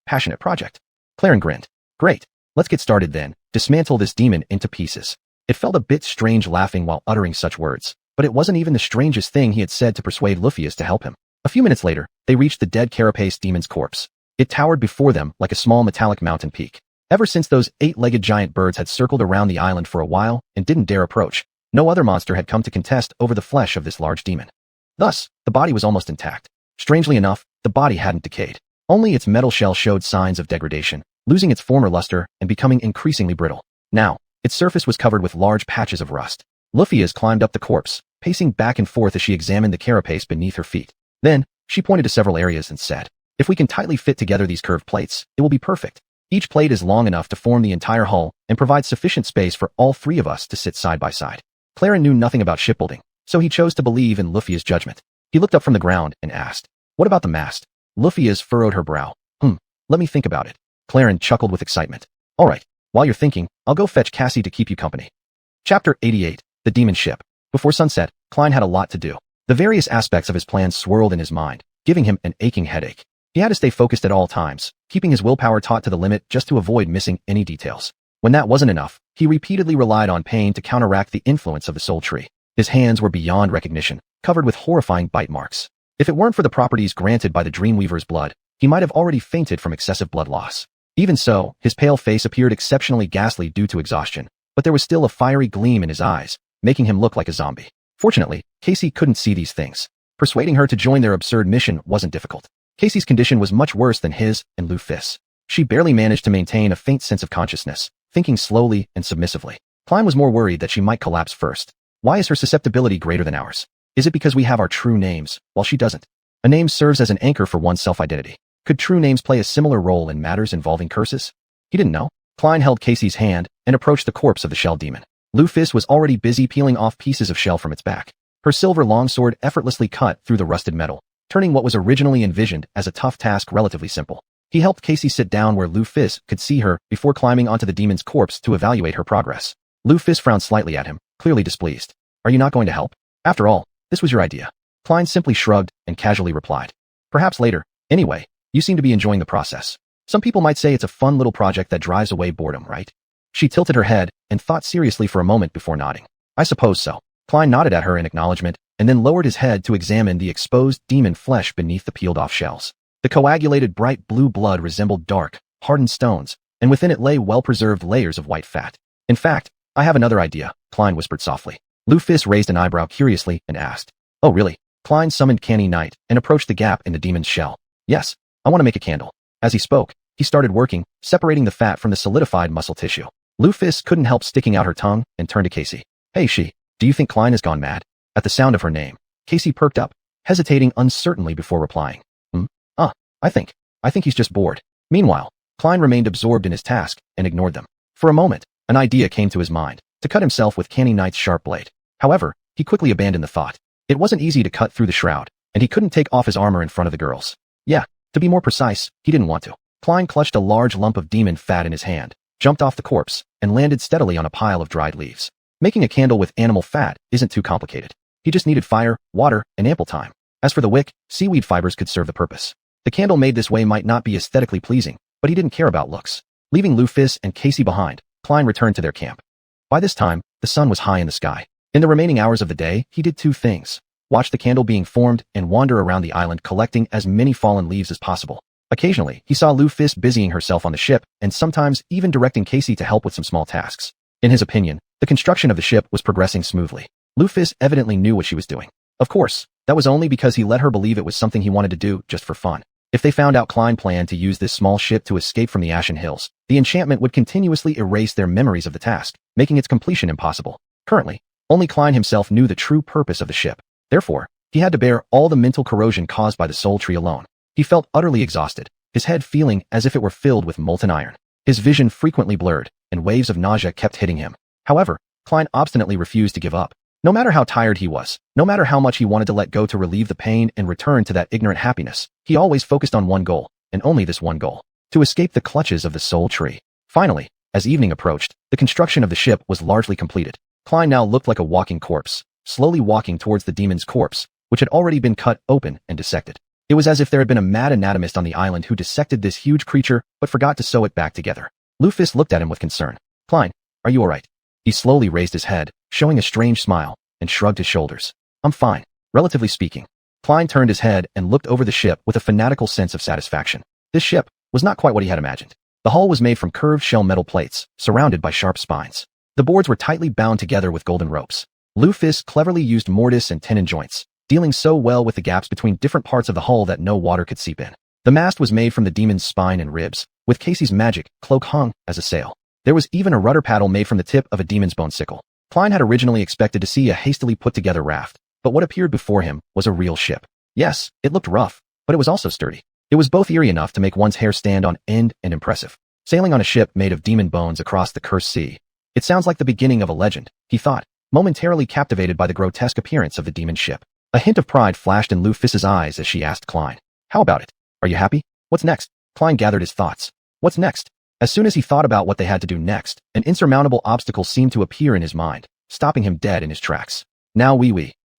passionate project." Claren grinned. "Great. Let's get started then. Dismantle this demon into pieces." It felt a bit strange laughing while uttering such words, but it wasn't even the strangest thing he had said to persuade Luffy to help him. A few minutes later, they reached the dead carapace demon's corpse. It towered before them like a small metallic mountain peak. Ever since those 8-legged giant birds had circled around the island for a while and didn't dare approach, no other monster had come to contest over the flesh of this large demon. Thus, the body was almost intact. Strangely enough, the body hadn't decayed. Only its metal shell showed signs of degradation, losing its former luster and becoming increasingly brittle. Now, its surface was covered with large patches of rust. Luffy has climbed up the corpse, pacing back and forth as she examined the carapace beneath her feet. Then, she pointed to several areas and said, "If we can tightly fit together these curved plates, it will be perfect. Each plate is long enough to form the entire hull and provide sufficient space for all three of us to sit side by side." Claren knew nothing about shipbuilding, so he chose to believe in Luffy's judgment. He looked up from the ground and asked, "What about the mast?" Luffy furrowed her brow. Let me think about it." Claren chuckled with excitement. "All right, while you're thinking, I'll go fetch Cassie to keep you company." Chapter 88, The Demon Ship. Before sunset, Klein had a lot to do. The various aspects of his plan swirled in his mind, giving him an aching headache. He had to stay focused at all times, keeping his willpower taut to the limit just to avoid missing any details. When that wasn't enough, he repeatedly relied on pain to counteract the influence of the soul tree. His hands were beyond recognition, covered with horrifying bite marks. If it weren't for the properties granted by the Dreamweaver's blood, he might have already fainted from excessive blood loss. Even so, his pale face appeared exceptionally ghastly due to exhaustion, but there was still a fiery gleam in his eyes, making him look like a zombie. Fortunately, Casey couldn't see these things. Persuading her to join their absurd mission wasn't difficult. Casey's condition was much worse than his and Luffy's. She barely managed to maintain a faint sense of consciousness, thinking slowly and submissively. Klein was more worried that she might collapse first. Why is her susceptibility greater than ours? Is it because we have our true names, while she doesn't? A name serves as an anchor for one's self-identity. Could true names play a similar role in matters involving curses? He didn't know. Klein held Casey's hand and approached the corpse of the shell demon. Luffy was already busy peeling off pieces of shell from its back. Her silver longsword effortlessly cut through the rusted metal, turning what was originally envisioned as a tough task relatively simple. He helped Casey sit down where Luffy could see her before climbing onto the demon's corpse to evaluate her progress. Luffy frowned slightly at him, clearly displeased. "Are you not going to help? After all, this was your idea." Klein simply shrugged and casually replied, "Perhaps later. Anyway, you seem to be enjoying the process. Some people might say it's a fun little project that drives away boredom, right?" She tilted her head and thought seriously for a moment before nodding. "I suppose so." Klein nodded at her in acknowledgement and then lowered his head to examine the exposed demon flesh beneath the peeled-off shells. The coagulated bright blue blood resembled dark, hardened stones, and within it lay well-preserved layers of white fat. "In fact, I have another idea," Klein whispered softly. Luffy raised an eyebrow curiously and asked, "Oh really?" Klein summoned Canny Knight and approached the gap in the demon's shell. "Yes, I want to make a candle." As he spoke, he started working, separating the fat from the solidified muscle tissue. Luffy couldn't help sticking out her tongue and turned to Casey. "Hey do you think Klein has gone mad?" At the sound of her name, Casey perked up, hesitating uncertainly before replying. I think he's just bored. Meanwhile, Klein remained absorbed in his task and ignored them. For a moment, an idea came to his mind, to cut himself with Canny Knight's sharp blade. However, he quickly abandoned the thought. It wasn't easy to cut through the shroud, and he couldn't take off his armor in front of the girls. Yeah, to be more precise, he didn't want to. Klein clutched a large lump of demon fat in his hand, jumped off the corpse, and landed steadily on a pile of dried leaves. Making a candle with animal fat isn't too complicated. He just needed fire, water, and ample time. As for the wick, seaweed fibers could serve the purpose. The candle made this way might not be aesthetically pleasing, but he didn't care about looks. Leaving Lufis and Casey behind, Klein returned to their camp. By this time, the sun was high in the sky. In the remaining hours of the day, he did two things. Watch the candle being formed and wander around the island collecting as many fallen leaves as possible. Occasionally, he saw Lufis busying herself on the ship and sometimes even directing Casey to help with some small tasks. In his opinion, the construction of the ship was progressing smoothly. Lufis evidently knew what she was doing. Of course, that was only because he let her believe it was something he wanted to do just for fun. If they found out Klein planned to use this small ship to escape from the Ashen Hills, the enchantment would continuously erase their memories of the task, making its completion impossible. Currently, only Klein himself knew the true purpose of the ship. Therefore, he had to bear all the mental corrosion caused by the soul tree alone. He felt utterly exhausted, his head feeling as if it were filled with molten iron. His vision frequently blurred, and waves of nausea kept hitting him. However, Klein obstinately refused to give up. No matter how tired he was, no matter how much he wanted to let go to relieve the pain and return to that ignorant happiness, he always focused on one goal, and only this one goal: to escape the clutches of the soul tree. Finally, as evening approached, the construction of the ship was largely completed. Klein now looked like a walking corpse, slowly walking towards the demon's corpse, which had already been cut open and dissected. It was as if there had been a mad anatomist on the island who dissected this huge creature but forgot to sew it back together. Lufis looked at him with concern. Klein, are you alright? He slowly raised his head, showing a strange smile, and shrugged his shoulders. I'm fine, relatively speaking. Klein turned his head and looked over the ship with a fanatical sense of satisfaction. This ship was not quite what he had imagined. The hull was made from curved shell metal plates, surrounded by sharp spines. The boards were tightly bound together with golden ropes. Lufis cleverly used mortise and tenon joints, dealing so well with the gaps between different parts of the hull that no water could seep in. The mast was made from the demon's spine and ribs, with Casey's magic cloak hung as a sail. There was even a rudder paddle made from the tip of a demon's bone sickle. Klein had originally expected to see a hastily put-together raft, but what appeared before him was a real ship. Yes, it looked rough, but it was also sturdy. It was both eerie enough to make one's hair stand on end and impressive. Sailing on a ship made of demon bones across the cursed sea. It sounds like the beginning of a legend, he thought, momentarily captivated by the grotesque appearance of the demon ship. A hint of pride flashed in Lufis's eyes as she asked Klein, "How about it? Are you happy? What's next?" Klein gathered his thoughts. What's next? As soon as he thought about what they had to do next, an insurmountable obstacle seemed to appear in his mind, stopping him dead in his tracks. Now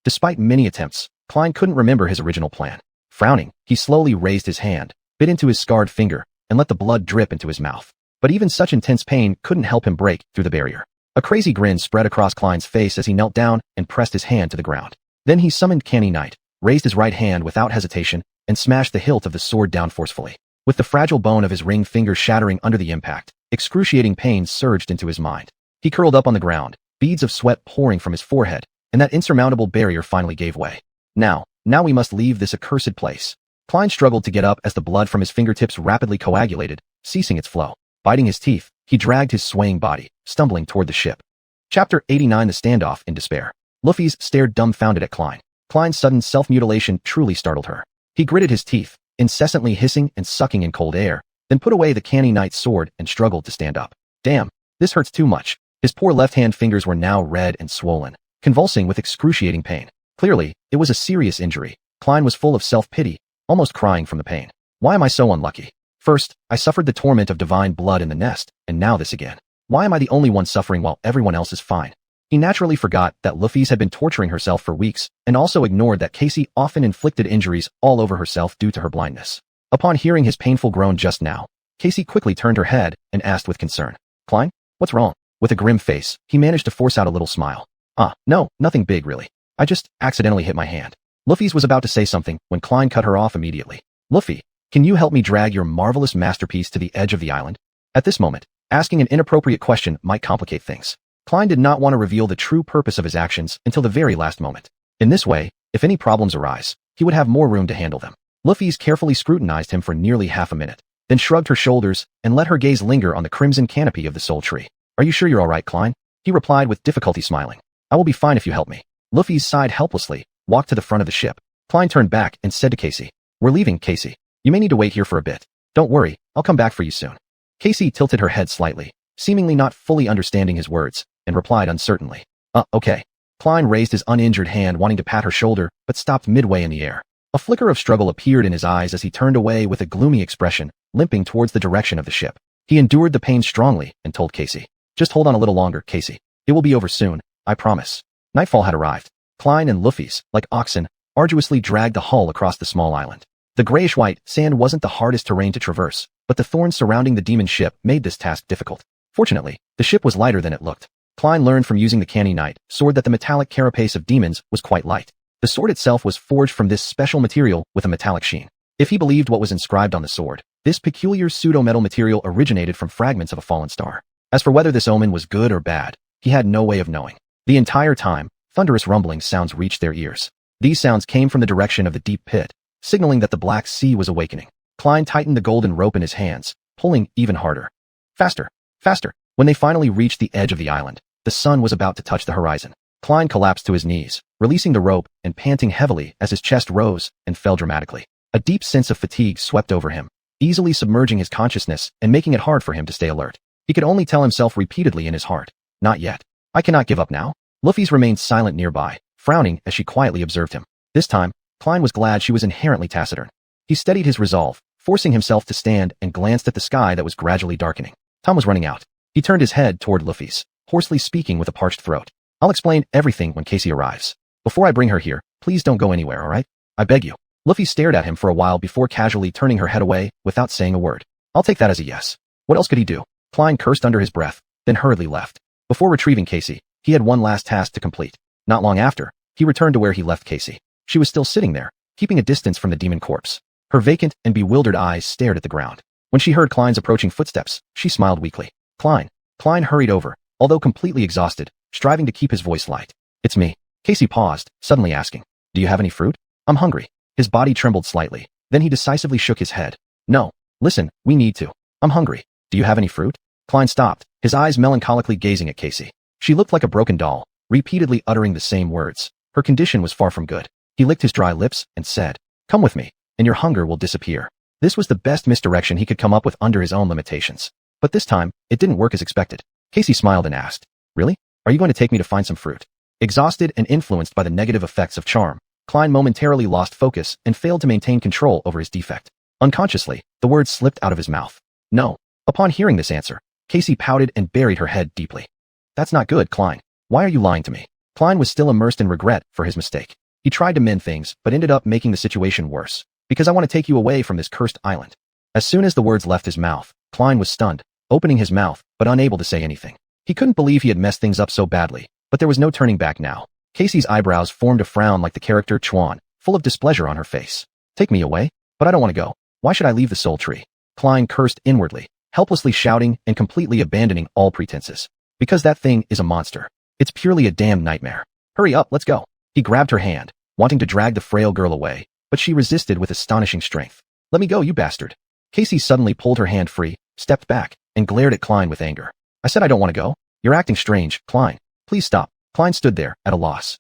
Despite many attempts, Klein couldn't remember his original plan. Frowning, he slowly raised his hand, bit into his scarred finger, and let the blood drip into his mouth. But even such intense pain couldn't help him break through the barrier. A crazy grin spread across Klein's face as he knelt down and pressed his hand to the ground. Then he summoned Canny Knight, raised his right hand without hesitation, and smashed the hilt of the sword down forcefully. With the fragile bone of his ring finger shattering under the impact, excruciating pain surged into his mind. He curled up on the ground, beads of sweat pouring from his forehead, and that insurmountable barrier finally gave way. Now we must leave this accursed place. Klein struggled to get up as the blood from his fingertips rapidly coagulated, ceasing its flow. Biting his teeth, he dragged his swaying body, stumbling toward the ship. Chapter 89: The Standoff in Despair. Lufis stared dumbfounded at Klein. Klein's sudden self-mutilation truly startled her. He gritted his teeth, incessantly hissing and sucking in cold air, then put away the Canny Knight's sword and struggled to stand up. Damn, this hurts too much. His poor left-hand fingers were now red and swollen, convulsing with excruciating pain. Clearly, it was a serious injury. Klein was full of self-pity, almost crying from the pain. Why am I so unlucky? First, I suffered the torment of divine blood in the nest, and now this again. Why am I the only one suffering while everyone else is fine? He naturally forgot that Lufis had been torturing herself for weeks, and also ignored that Casey often inflicted injuries all over herself due to her blindness. Upon hearing his painful groan just now, Casey quickly turned her head and asked with concern, "Klein, what's wrong?" With a grim face, he managed to force out a little smile. No, nothing big really. I just accidentally hit my hand." Lufis was about to say something when Klein cut her off immediately. "Luffy, can you help me drag your marvelous masterpiece to the edge of the island?" At this moment, asking an inappropriate question might complicate things. Klein did not want to reveal the true purpose of his actions until the very last moment. In this way, if any problems arise, he would have more room to handle them. Lufis carefully scrutinized him for nearly half a minute, then shrugged her shoulders and let her gaze linger on the crimson canopy of the soul tree. "Are you sure you're all right, Klein?" He replied with difficulty, smiling. "I will be fine if you help me." Lufis sighed helplessly, walked to the front of the ship. Klein turned back and said to Casey, "We're leaving, Casey. You may need to wait here for a bit. Don't worry, I'll come back for you soon. Casey tilted her head slightly, seemingly not fully understanding his words, and replied uncertainly. Okay. Klein raised his uninjured hand wanting to pat her shoulder, but stopped midway in the air. A flicker of struggle appeared in his eyes as he turned away with a gloomy expression, limping towards the direction of the ship. He endured the pain strongly and told Casey, "Just hold on a little longer, Casey. It will be over soon, I promise." Nightfall had arrived. Klein and Luffy's, like oxen, arduously dragged the hull across the small island. The grayish-white sand wasn't the hardest terrain to traverse, but the thorns surrounding the demon ship made this task difficult. Fortunately, the ship was lighter than it looked. Klein learned from using the canny knight sword that the metallic carapace of demons was quite light. The sword itself was forged from this special material with a metallic sheen. If he believed what was inscribed on the sword, this peculiar pseudo-metal material originated from fragments of a fallen star. As for whether this omen was good or bad, he had no way of knowing. The entire time, thunderous rumbling sounds reached their ears. These sounds came from the direction of the deep pit, signaling that the Black Sea was awakening. Klein tightened the golden rope in his hands, pulling even harder. Faster, faster. When they finally reached the edge of the island, the sun was about to touch the horizon. Klein collapsed to his knees, releasing the rope and panting heavily as his chest rose and fell dramatically. A deep sense of fatigue swept over him, easily submerging his consciousness and making it hard for him to stay alert. He could only tell himself repeatedly in his heart, "Not yet. I cannot give up now." Luffy's remained silent nearby, frowning as she quietly observed him. This time, Klein was glad she was inherently taciturn. He steadied his resolve, forcing himself to stand and glanced at the sky that was gradually darkening. Time was running out. He turned his head toward Luffy's, hoarsely speaking with a parched throat. "I'll explain everything when Casey arrives. Before I bring her here, please don't go anywhere, alright? I beg you." Luffy stared at him for a while before casually turning her head away without saying a word. "I'll take that as a yes." What else could he do? Klein cursed under his breath, then hurriedly left. Before retrieving Casey, he had one last task to complete. Not long after, he returned to where he left Casey. She was still sitting there, keeping a distance from the demon corpse. Her vacant and bewildered eyes stared at the ground. When she heard Klein's approaching footsteps, she smiled weakly. "Klein." Klein hurried over, although completely exhausted, striving to keep his voice light. "It's me." Casey paused, suddenly asking, "Do you have any fruit?" "I'm hungry." His body trembled slightly. Then he decisively shook his head. "No. Listen, we need to. I'm hungry. Do you have any fruit?" Klein stopped, his eyes melancholically gazing at Casey. She looked like a broken doll, repeatedly uttering the same words. Her condition was far from good. He licked his dry lips and said, "Come with me, and your hunger will disappear." This was the best misdirection he could come up with under his own limitations. But this time, it didn't work as expected. Casey smiled and asked, "Really? Are you going to take me to find some fruit?" Exhausted and influenced by the negative effects of charm, Klein momentarily lost focus and failed to maintain control over his defect. Unconsciously, the words slipped out of his mouth. "No." Upon hearing this answer, Casey pouted and buried her head deeply. "That's not good, Klein. Why are you lying to me?" Klein was still immersed in regret for his mistake. He tried to mend things, but ended up making the situation worse. "Because I want to take you away from this cursed island." As soon as the words left his mouth, Klein was stunned, opening his mouth, but unable to say anything. He couldn't believe he had messed things up so badly, but there was no turning back now. Casey's eyebrows formed a frown like the character Xuan, full of displeasure on her face. "Take me away? But I don't want to go. Why should I leave the soul tree?" Klein cursed inwardly, helplessly shouting and completely abandoning all pretenses. "Because that thing is a monster. It's purely a damned nightmare. Hurry up, let's go." He grabbed her hand, wanting to drag the frail girl away, but she resisted with astonishing strength. "Let me go, you bastard." Casey suddenly pulled her hand free, stepped back, and glared at Klein with anger. "I said I don't want to go. You're acting strange, Klein. Please stop." Klein stood there, at a loss.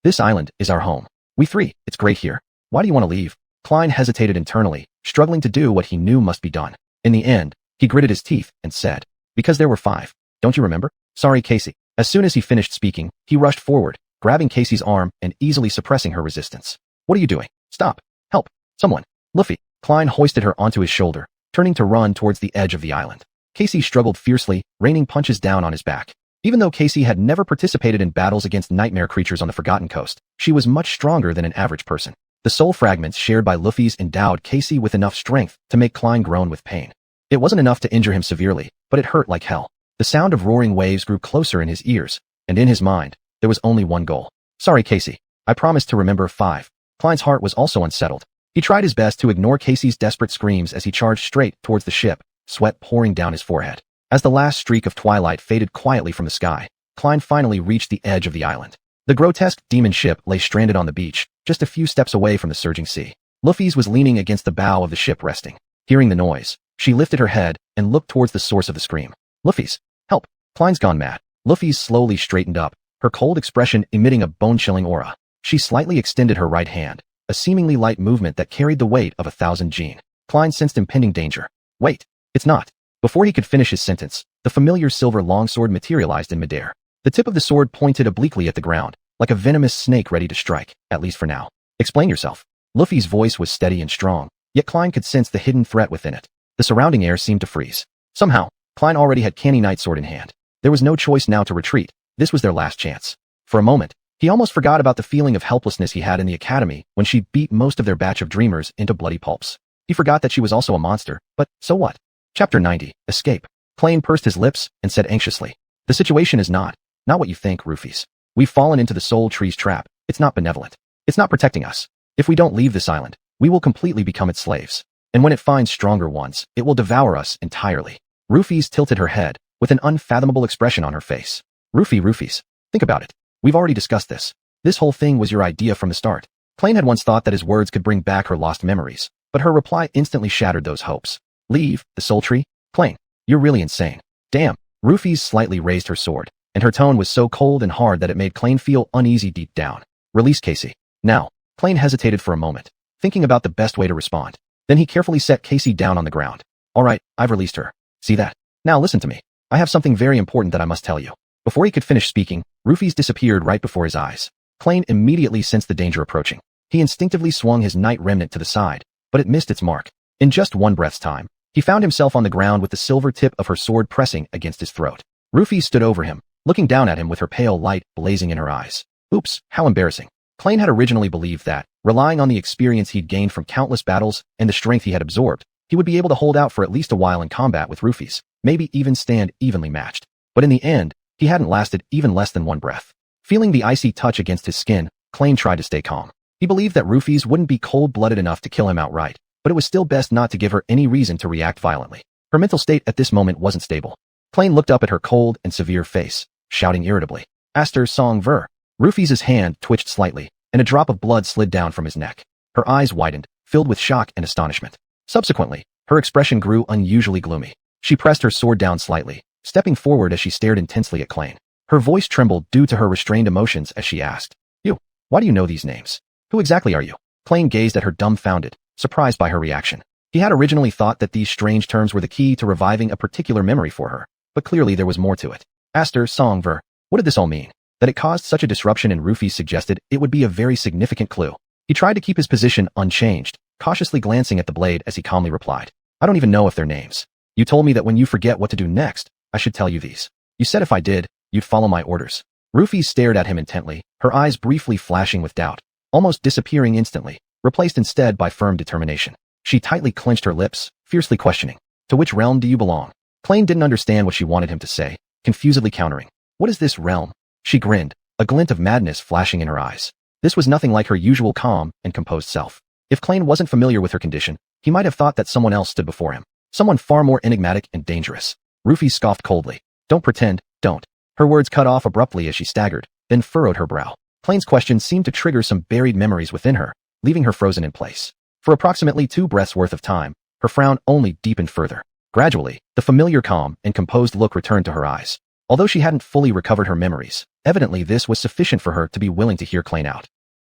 This island is our home. We three, it's great here. Why do you want to leave?" Klein hesitated internally, struggling to do what he knew must be done. In the end, he gritted his teeth and said, "Because there were 5. Don't you remember?" "Sorry, Casey." As soon as he finished speaking, he rushed forward, grabbing Casey's arm and easily suppressing her resistance. "What are you doing? Stop. Help. Someone." "Luffy." Klein hoisted her onto his shoulder, turning to run towards the edge of the island. Casey struggled fiercely, raining punches down on his back. Even though Casey had never participated in battles against nightmare creatures on the Forgotten Coast, she was much stronger than an average person. The soul fragments shared by Luffy's endowed Casey with enough strength to make Klein groan with pain. It wasn't enough to injure him severely, but it hurt like hell. The sound of roaring waves grew closer in his ears, and in his mind, there was only one goal. "Sorry, Casey. I promised to remember 5. Klein's heart was also unsettled. He tried his best to ignore Casey's desperate screams as he charged straight towards the ship, sweat pouring down his forehead. As the last streak of twilight faded quietly from the sky, Klein finally reached the edge of the island. The grotesque demon ship lay stranded on the beach, just a few steps away from the surging sea. Luffy's was leaning against the bow of the ship resting. Hearing the noise, she lifted her head and looked towards the source of the scream. "Luffy's! Help! Klein's gone mad." Luffy's slowly straightened up, her cold expression emitting a bone-chilling aura. She slightly extended her right hand, a seemingly light movement that carried the weight of 1,000 Gene. Klein sensed impending danger. Wait, it's not. Before he could finish his sentence, the familiar silver longsword materialized in midair. The tip of the sword pointed obliquely at the ground, like a venomous snake ready to strike, at least for now. Explain yourself. Luffy's voice was steady and strong, yet Klein could sense the hidden threat within it. The surrounding air seemed to freeze. Somehow, Klein already had Canny Knight's sword in hand. There was no choice now to retreat. This was their last chance. For a moment, he almost forgot about the feeling of helplessness he had in the academy when she beat most of their batch of dreamers into bloody pulps. He forgot that she was also a monster, but so what? Chapter 90, Escape. Klein pursed his lips and said anxiously, "The situation is not what you think, Rufys. We've fallen into the Soul Tree's trap. It's not benevolent. It's not protecting us. If we don't leave this island, we will completely become its slaves. And when it finds stronger ones, it will devour us entirely." Rufys tilted her head, with an unfathomable expression on her face. Rufys, think about it. We've already discussed this. This whole thing was your idea from the start. Klein had once thought that his words could bring back her lost memories, but her reply instantly shattered those hopes. Leave the Soul Tree? Klein, you're really insane. Damn. Rufys slightly raised her sword, and her tone was so cold and hard that it made Klein feel uneasy deep down. Release Casey. Now. Klein hesitated for a moment, thinking about the best way to respond. Then he carefully set Casey down on the ground. All right, I've released her. See that? Now listen to me. I have something very important that I must tell you. Before he could finish speaking, Rufys disappeared right before his eyes. Klein immediately sensed the danger approaching. He instinctively swung his knight remnant to the side, but it missed its mark. In just one breath's time, he found himself on the ground with the silver tip of her sword pressing against his throat. Rufys stood over him, looking down at him with her pale light blazing in her eyes. Oops, how embarrassing. Klein had originally believed that, relying on the experience he'd gained from countless battles and the strength he had absorbed, he would be able to hold out for at least a while in combat with Rufys, maybe even stand evenly matched. But in the end, he hadn't lasted even less than one breath. Feeling the icy touch against his skin, Klein tried to stay calm. He believed that Rufys wouldn't be cold-blooded enough to kill him outright, but it was still best not to give her any reason to react violently. Her mental state at this moment wasn't stable. Klein looked up at her cold and severe face, shouting irritably, "Aster Song Ver." Rufys' hand twitched slightly, and a drop of blood slid down from his neck. Her eyes widened, filled with shock and astonishment. Subsequently, her expression grew unusually gloomy. She pressed her sword down slightly, stepping forward as she stared intensely at Klein. Her voice trembled due to her restrained emotions as she asked, "You, why do you know these names? Who exactly are you?" Klein gazed at her dumbfounded, surprised by her reaction. He had originally thought that these strange terms were the key to reviving a particular memory for her, but clearly there was more to it. Aster Song Ver. What did this all mean? That it caused such a disruption in Rufys suggested it would be a very significant clue. He tried to keep his position unchanged, cautiously glancing at the blade as he calmly replied, "I don't even know if they're names. You told me that when you forget what to do next, I should tell you these. You said if I did, you'd follow my orders." Rufys stared at him intently, her eyes briefly flashing with doubt, almost disappearing instantly, replaced instead by firm determination. She tightly clenched her lips, fiercely questioning, "To which realm do you belong?" Klein didn't understand what she wanted him to say, confusedly countering, "What is this realm?" She grinned, a glint of madness flashing in her eyes. This was nothing like her usual calm and composed self. If Klein wasn't familiar with her condition, he might have thought that someone else stood before him, someone far more enigmatic and dangerous. Rufys scoffed coldly. "Don't pretend, don't." Her words cut off abruptly as she staggered, then furrowed her brow. Klein's question seemed to trigger some buried memories within her, leaving her frozen in place. For approximately 2 breaths worth of time, her frown only deepened further. Gradually, the familiar calm and composed look returned to her eyes. Although she hadn't fully recovered her memories, evidently this was sufficient for her to be willing to hear Klein out.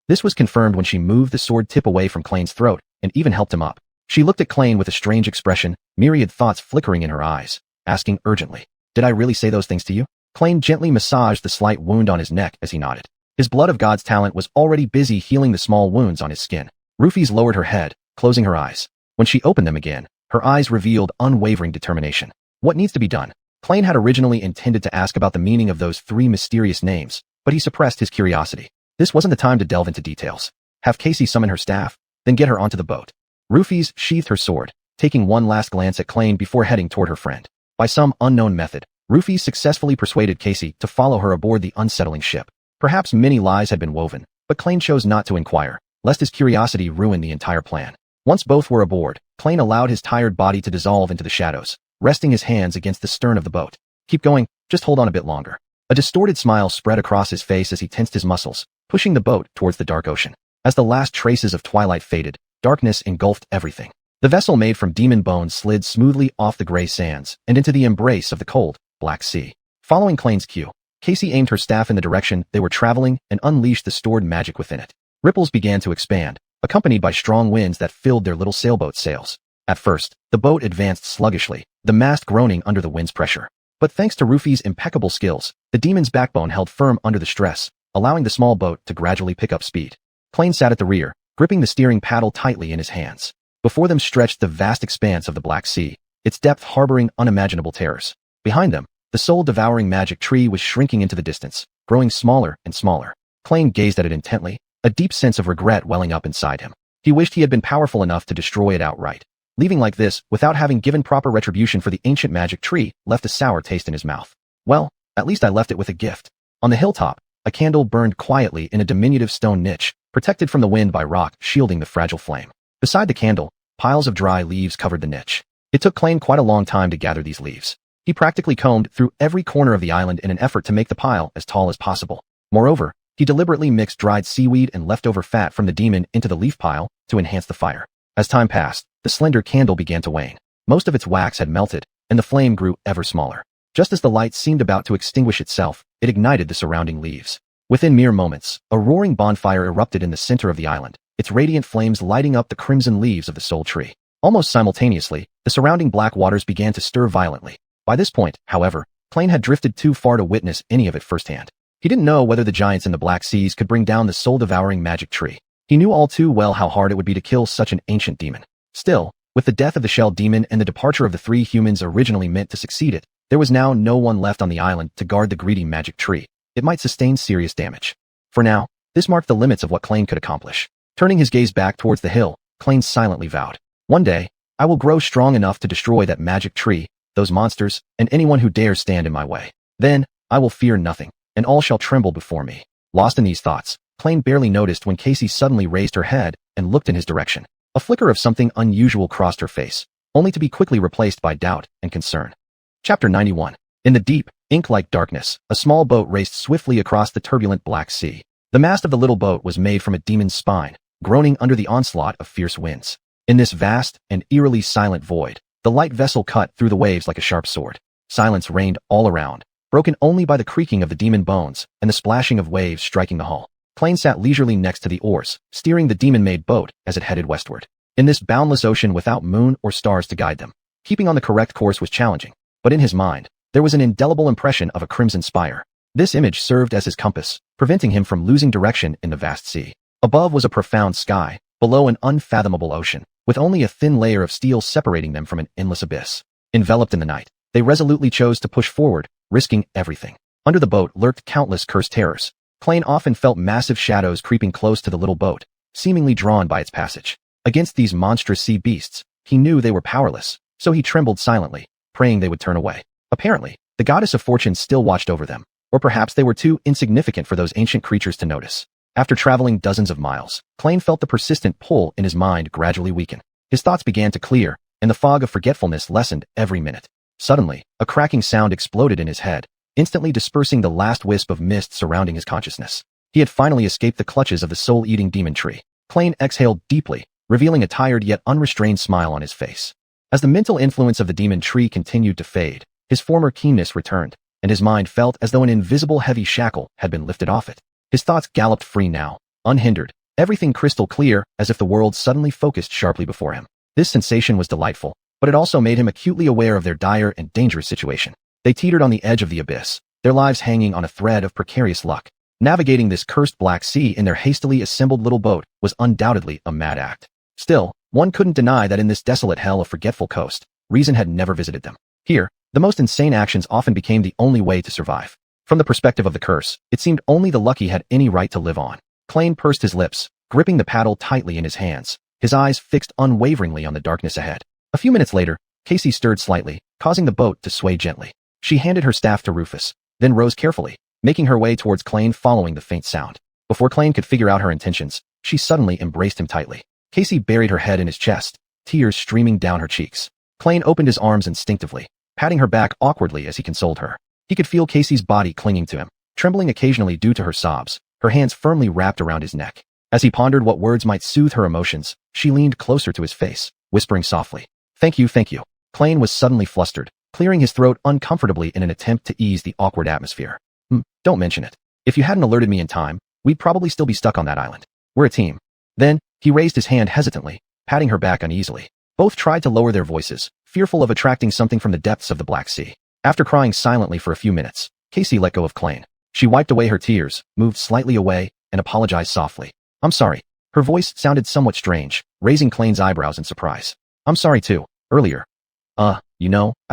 This was confirmed when she moved the sword tip away from Klein's throat and even helped him up. She looked at Klein with a strange expression, myriad thoughts flickering in her eyes, asking urgently, "Did I really say those things to you?" Klein gently massaged the slight wound on his neck as he nodded. His blood of God's talent was already busy healing the small wounds on his skin. Rufys lowered her head, closing her eyes. When she opened them again, her eyes revealed unwavering determination. What needs to be done? Klein had originally intended to ask about the meaning of those 3 mysterious names, but he suppressed his curiosity. This wasn't the time to delve into details. Have Casey summon her staff, then get her onto the boat. Rufys sheathed her sword, taking one last glance at Klein before heading toward her friend. By some unknown method, Rufys successfully persuaded Casey to follow her aboard the unsettling ship. Perhaps many lies had been woven, but Klein chose not to inquire, lest his curiosity ruin the entire plan. Once both were aboard, Klein allowed his tired body to dissolve into the shadows, resting his hands against the stern of the boat. "Keep going, just hold on a bit longer." A distorted smile spread across his face as he tensed his muscles, pushing the boat towards the dark ocean. As the last traces of twilight faded, darkness engulfed everything. The vessel made from demon bones slid smoothly off the gray sands and into the embrace of the cold, black sea. Following Klein's cue, Casey aimed her staff in the direction they were traveling and unleashed the stored magic within it. Ripples began to expand, accompanied by strong winds that filled their little sailboat's sails. At first, the boat advanced sluggishly, the mast groaning under the wind's pressure. But thanks to Rufy's impeccable skills, the demon's backbone held firm under the stress, allowing the small boat to gradually pick up speed. Klain sat at the rear, gripping the steering paddle tightly in his hands. Before them stretched the vast expanse of the Black Sea, its depth harboring unimaginable terrors. Behind them, the soul-devouring magic tree was shrinking into the distance, growing smaller and smaller. Klain gazed at it intently, a deep sense of regret welling up inside him. He wished he had been powerful enough to destroy it outright. Leaving like this, without having given proper retribution for the ancient magic tree, left a sour taste in his mouth. Well, at least I left it with a gift. On the hilltop, a candle burned quietly in a diminutive stone niche, protected from the wind by rock shielding the fragile flame. Beside the candle, piles of dry leaves covered the niche. It took Klain quite a long time to gather these leaves. He practically combed through every corner of the island in an effort to make the pile as tall as possible. Moreover, he deliberately mixed dried seaweed and leftover fat from the demon into the leaf pile to enhance the fire. As time passed, the slender candle began to wane. Most of its wax had melted, and the flame grew ever smaller. Just as the light seemed about to extinguish itself, it ignited the surrounding leaves. Within mere moments, a roaring bonfire erupted in the center of the island, its radiant flames lighting up the crimson leaves of the soul tree. Almost simultaneously, the surrounding black waters began to stir violently. By this point, however, Klain had drifted too far to witness any of it firsthand. He didn't know whether the giants in the Black Seas could bring down the soul-devouring magic tree. He knew all too well how hard it would be to kill such an ancient demon. Still, with the death of the shell demon and the departure of the 3 humans originally meant to succeed it, there was now no one left on the island to guard the greedy magic tree. It might sustain serious damage. For now, this marked the limits of what Klain could accomplish. Turning his gaze back towards the hill, Klain silently vowed, "One day, I will grow strong enough to destroy that magic tree, those monsters, and anyone who dares stand in my way. Then, I will fear nothing, and all shall tremble before me." Lost in these thoughts, Klain barely noticed when Casey suddenly raised her head and looked in his direction. A flicker of something unusual crossed her face, only to be quickly replaced by doubt and concern. Chapter 91. In the deep, ink-like darkness, a small boat raced swiftly across the turbulent Black Sea. The mast of the little boat was made from a demon's spine, groaning under the onslaught of fierce winds. In this vast and eerily silent void, the light vessel cut through the waves like a sharp sword. Silence reigned all around, broken only by the creaking of the demon bones and the splashing of waves striking the hull. Klain sat leisurely next to the oars, steering the demon-made boat as it headed westward. In this boundless ocean without moon or stars to guide them, keeping on the correct course was challenging, but in his mind, there was an indelible impression of a crimson spire. This image served as his compass, preventing him from losing direction in the vast sea. Above was a profound sky, below an unfathomable ocean, with only a thin layer of steel separating them from an endless abyss. Enveloped in the night, they resolutely chose to push forward, risking everything. Under the boat lurked countless cursed terrors. Klain often felt massive shadows creeping close to the little boat, seemingly drawn by its passage. Against these monstrous sea beasts, he knew they were powerless, so he trembled silently, praying they would turn away. Apparently, the goddess of fortune still watched over them, or perhaps they were too insignificant for those ancient creatures to notice. After traveling dozens of miles, Klain felt the persistent pull in his mind gradually weaken. His thoughts began to clear, and the fog of forgetfulness lessened every minute. Suddenly, a cracking sound exploded in his head, instantly dispersing the last wisp of mist surrounding his consciousness. He had finally escaped the clutches of the soul-eating demon tree. Klain exhaled deeply, revealing a tired yet unrestrained smile on his face. As the mental influence of the demon tree continued to fade, his former keenness returned, and his mind felt as though an invisible heavy shackle had been lifted off it. His thoughts galloped free now, unhindered, everything crystal clear, as if the world suddenly focused sharply before him. This sensation was delightful, but it also made him acutely aware of their dire and dangerous situation. They teetered on the edge of the abyss, their lives hanging on a thread of precarious luck. Navigating this cursed Black Sea in their hastily assembled little boat was undoubtedly a mad act. Still, one couldn't deny that in this desolate hell of forgetful coast, reason had never visited them. Here, the most insane actions often became the only way to survive. From the perspective of the curse, it seemed only the lucky had any right to live on. Klain pursed his lips, gripping the paddle tightly in his hands, his eyes fixed unwaveringly on the darkness ahead. A few minutes later, Casey stirred slightly, causing the boat to sway gently. She handed her staff to Rufus, then rose carefully, making her way towards Klain following the faint sound. Before Klain could figure out her intentions, she suddenly embraced him tightly. Casey buried her head in his chest, tears streaming down her cheeks. Klain opened his arms instinctively, patting her back awkwardly as he consoled her. He could feel Casey's body clinging to him, trembling occasionally due to her sobs, her hands firmly wrapped around his neck. As he pondered what words might soothe her emotions, she leaned closer to his face, whispering softly, "Thank you, thank you." Klain was suddenly flustered, clearing his throat uncomfortably in an attempt to ease the awkward atmosphere. Don't mention it. If you hadn't alerted me in time, we'd probably still be stuck on that island. We're a team. Then, he raised his hand hesitantly, patting her back uneasily. Both tried to lower their voices, fearful of attracting something from the depths of the Black Sea. After crying silently for a few minutes, Casey let go of Klain. She wiped away her tears, moved slightly away, and apologized softly. I'm sorry. Her voice sounded somewhat strange, raising Klain's eyebrows in surprise. I'm sorry too. Earlier. I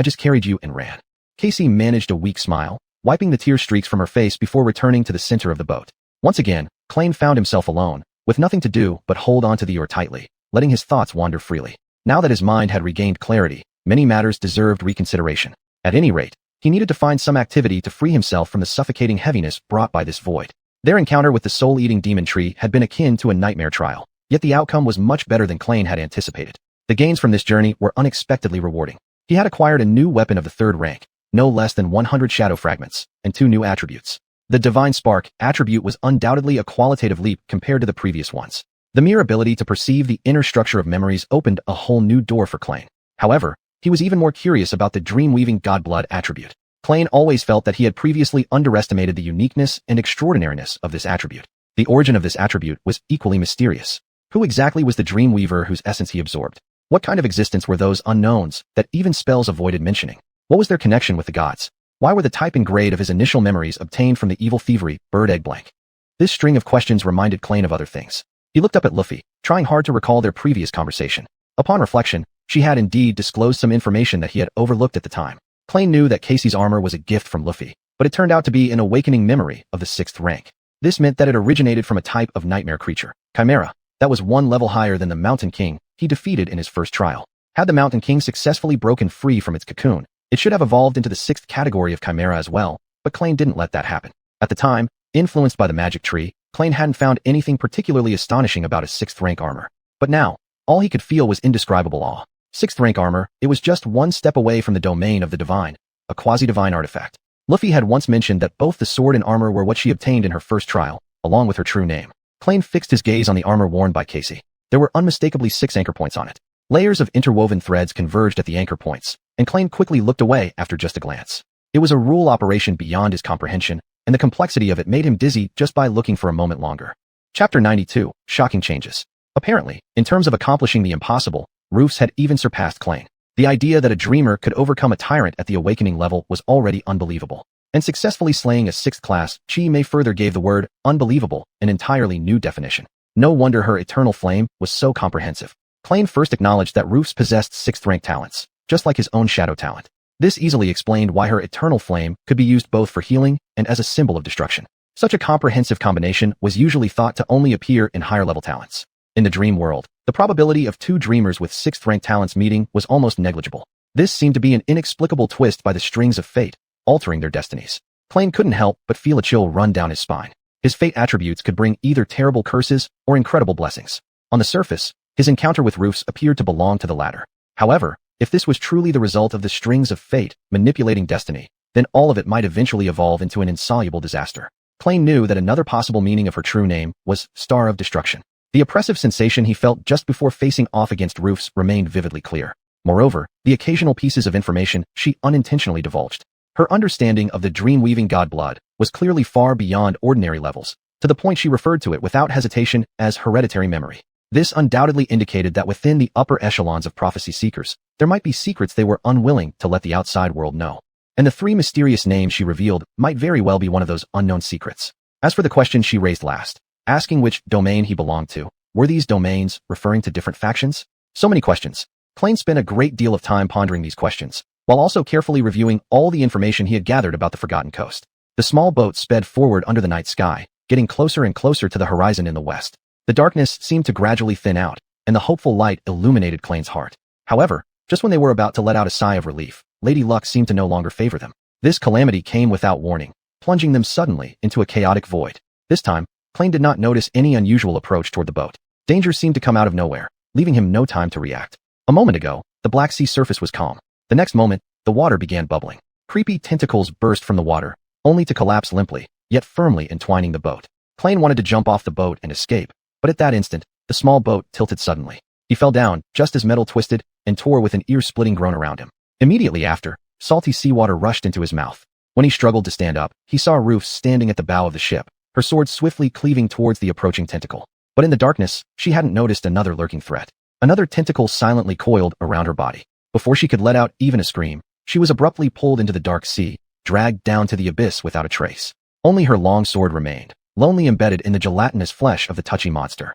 just carried you and ran. Casey managed a weak smile, wiping the tear streaks from her face before returning to the center of the boat. Once again, Klain found himself alone, with nothing to do but hold onto the oar tightly, letting his thoughts wander freely. Now that his mind had regained clarity, many matters deserved reconsideration. At any rate, he needed to find some activity to free himself from the suffocating heaviness brought by this void. Their encounter with the soul-eating demon tree had been akin to a nightmare trial, yet the outcome was much better than Klain had anticipated. The gains from this journey were unexpectedly rewarding. He had acquired a new weapon of the 3rd rank, no less than 100 shadow fragments, and 2 new attributes. The Divine Spark attribute was undoubtedly a qualitative leap compared to the previous ones. The mere ability to perceive the inner structure of memories opened a whole new door for Klain. However, he was even more curious about the dream-weaving Godblood attribute. Klain always felt that he had previously underestimated the uniqueness and extraordinariness of this attribute. The origin of this attribute was equally mysterious. Who exactly was the Dreamweaver whose essence he absorbed? What kind of existence were those unknowns that even spells avoided mentioning? What was their connection with the gods? Why were the type and grade of his initial memories obtained from the evil thievery, bird egg blank? This string of questions reminded Klain of other things. He looked up at Luffy, trying hard to recall their previous conversation. Upon reflection, she had indeed disclosed some information that he had overlooked at the time. Klain knew that Casey's armor was a gift from Luffy, but it turned out to be an awakening memory of the 6th rank. This meant that it originated from a type of nightmare creature, Chimera, that was 1 level higher than the Mountain King he defeated in his first trial. Had the Mountain King successfully broken free from its cocoon, it should have evolved into the 6th category of Chimera as well, but Klain didn't let that happen. At the time, influenced by the magic tree, Klain hadn't found anything particularly astonishing about his 6th rank armor. But now, all he could feel was indescribable awe. 6th rank armor, it was just 1 step away from the domain of the divine, a quasi-divine artifact. Luffy had once mentioned that both the sword and armor were what she obtained in her first trial, along with her true name. Klain fixed his gaze on the armor worn by Casey. There were unmistakably 6 anchor points on it. Layers of interwoven threads converged at the anchor points, and Klain quickly looked away after just a glance. It was a rule operation beyond his comprehension, and the complexity of it made him dizzy just by looking for a moment longer. Chapter 92, Shocking Changes. Apparently, in terms of accomplishing the impossible, Rufus had even surpassed Klain. The idea that a dreamer could overcome a tyrant at the awakening level was already unbelievable. And successfully slaying a 6th class, Chi Mei further gave the word unbelievable an entirely new definition. No wonder her eternal flame was so comprehensive. Klain first acknowledged that Rufus possessed 6th rank talents, just like his own shadow talent. This easily explained why her eternal flame could be used both for healing and as a symbol of destruction. Such a comprehensive combination was usually thought to only appear in higher level talents. In the dream world, the probability of 2 dreamers with 6th rank talents meeting was almost negligible. This seemed to be an inexplicable twist by the strings of fate, altering their destinies. Klain couldn't help but feel a chill run down his spine. His fate attributes could bring either terrible curses or incredible blessings. On the surface, his encounter with Rufus appeared to belong to the latter. However, if this was truly the result of the strings of fate manipulating destiny, then all of it might eventually evolve into an insoluble disaster. Klain knew that another possible meaning of her true name was Star of Destruction. The oppressive sensation he felt just before facing off against Rufus remained vividly clear. Moreover, the occasional pieces of information she unintentionally divulged. Her understanding of the dream-weaving Godblood was clearly far beyond ordinary levels, to the point she referred to it without hesitation as hereditary memory. This undoubtedly indicated that within the upper echelons of prophecy seekers, there might be secrets they were unwilling to let the outside world know. And the 3 mysterious names she revealed might very well be one of those unknown secrets. As for the question she raised last, asking which domain he belonged to, were these domains referring to different factions? So many questions. Klain spent a great deal of time pondering these questions, while also carefully reviewing all the information he had gathered about the Forgotten Coast. The small boat sped forward under the night sky, getting closer and closer to the horizon in the west. The darkness seemed to gradually thin out, and the hopeful light illuminated Klain's heart. However, just when they were about to let out a sigh of relief, Lady Luck seemed to no longer favor them. This calamity came without warning, plunging them suddenly into a chaotic void. This time, Klain did not notice any unusual approach toward the boat. Danger seemed to come out of nowhere, leaving him no time to react. A moment ago, the Black Sea surface was calm. The next moment, the water began bubbling. Creepy tentacles burst from the water, only to collapse limply, yet firmly entwining the boat. Klain wanted to jump off the boat and escape, but at that instant, the small boat tilted suddenly. He fell down, just as metal twisted, and tore with an ear-splitting groan around him. Immediately after, salty seawater rushed into his mouth. When he struggled to stand up, he saw Rufus standing at the bow of the ship, her sword swiftly cleaving towards the approaching tentacle. But in the darkness, she hadn't noticed another lurking threat. Another tentacle silently coiled around her body. Before she could let out even a scream, she was abruptly pulled into the dark sea, dragged down to the abyss without a trace. Only her long sword remained, lonely embedded in the gelatinous flesh of the touchy monster.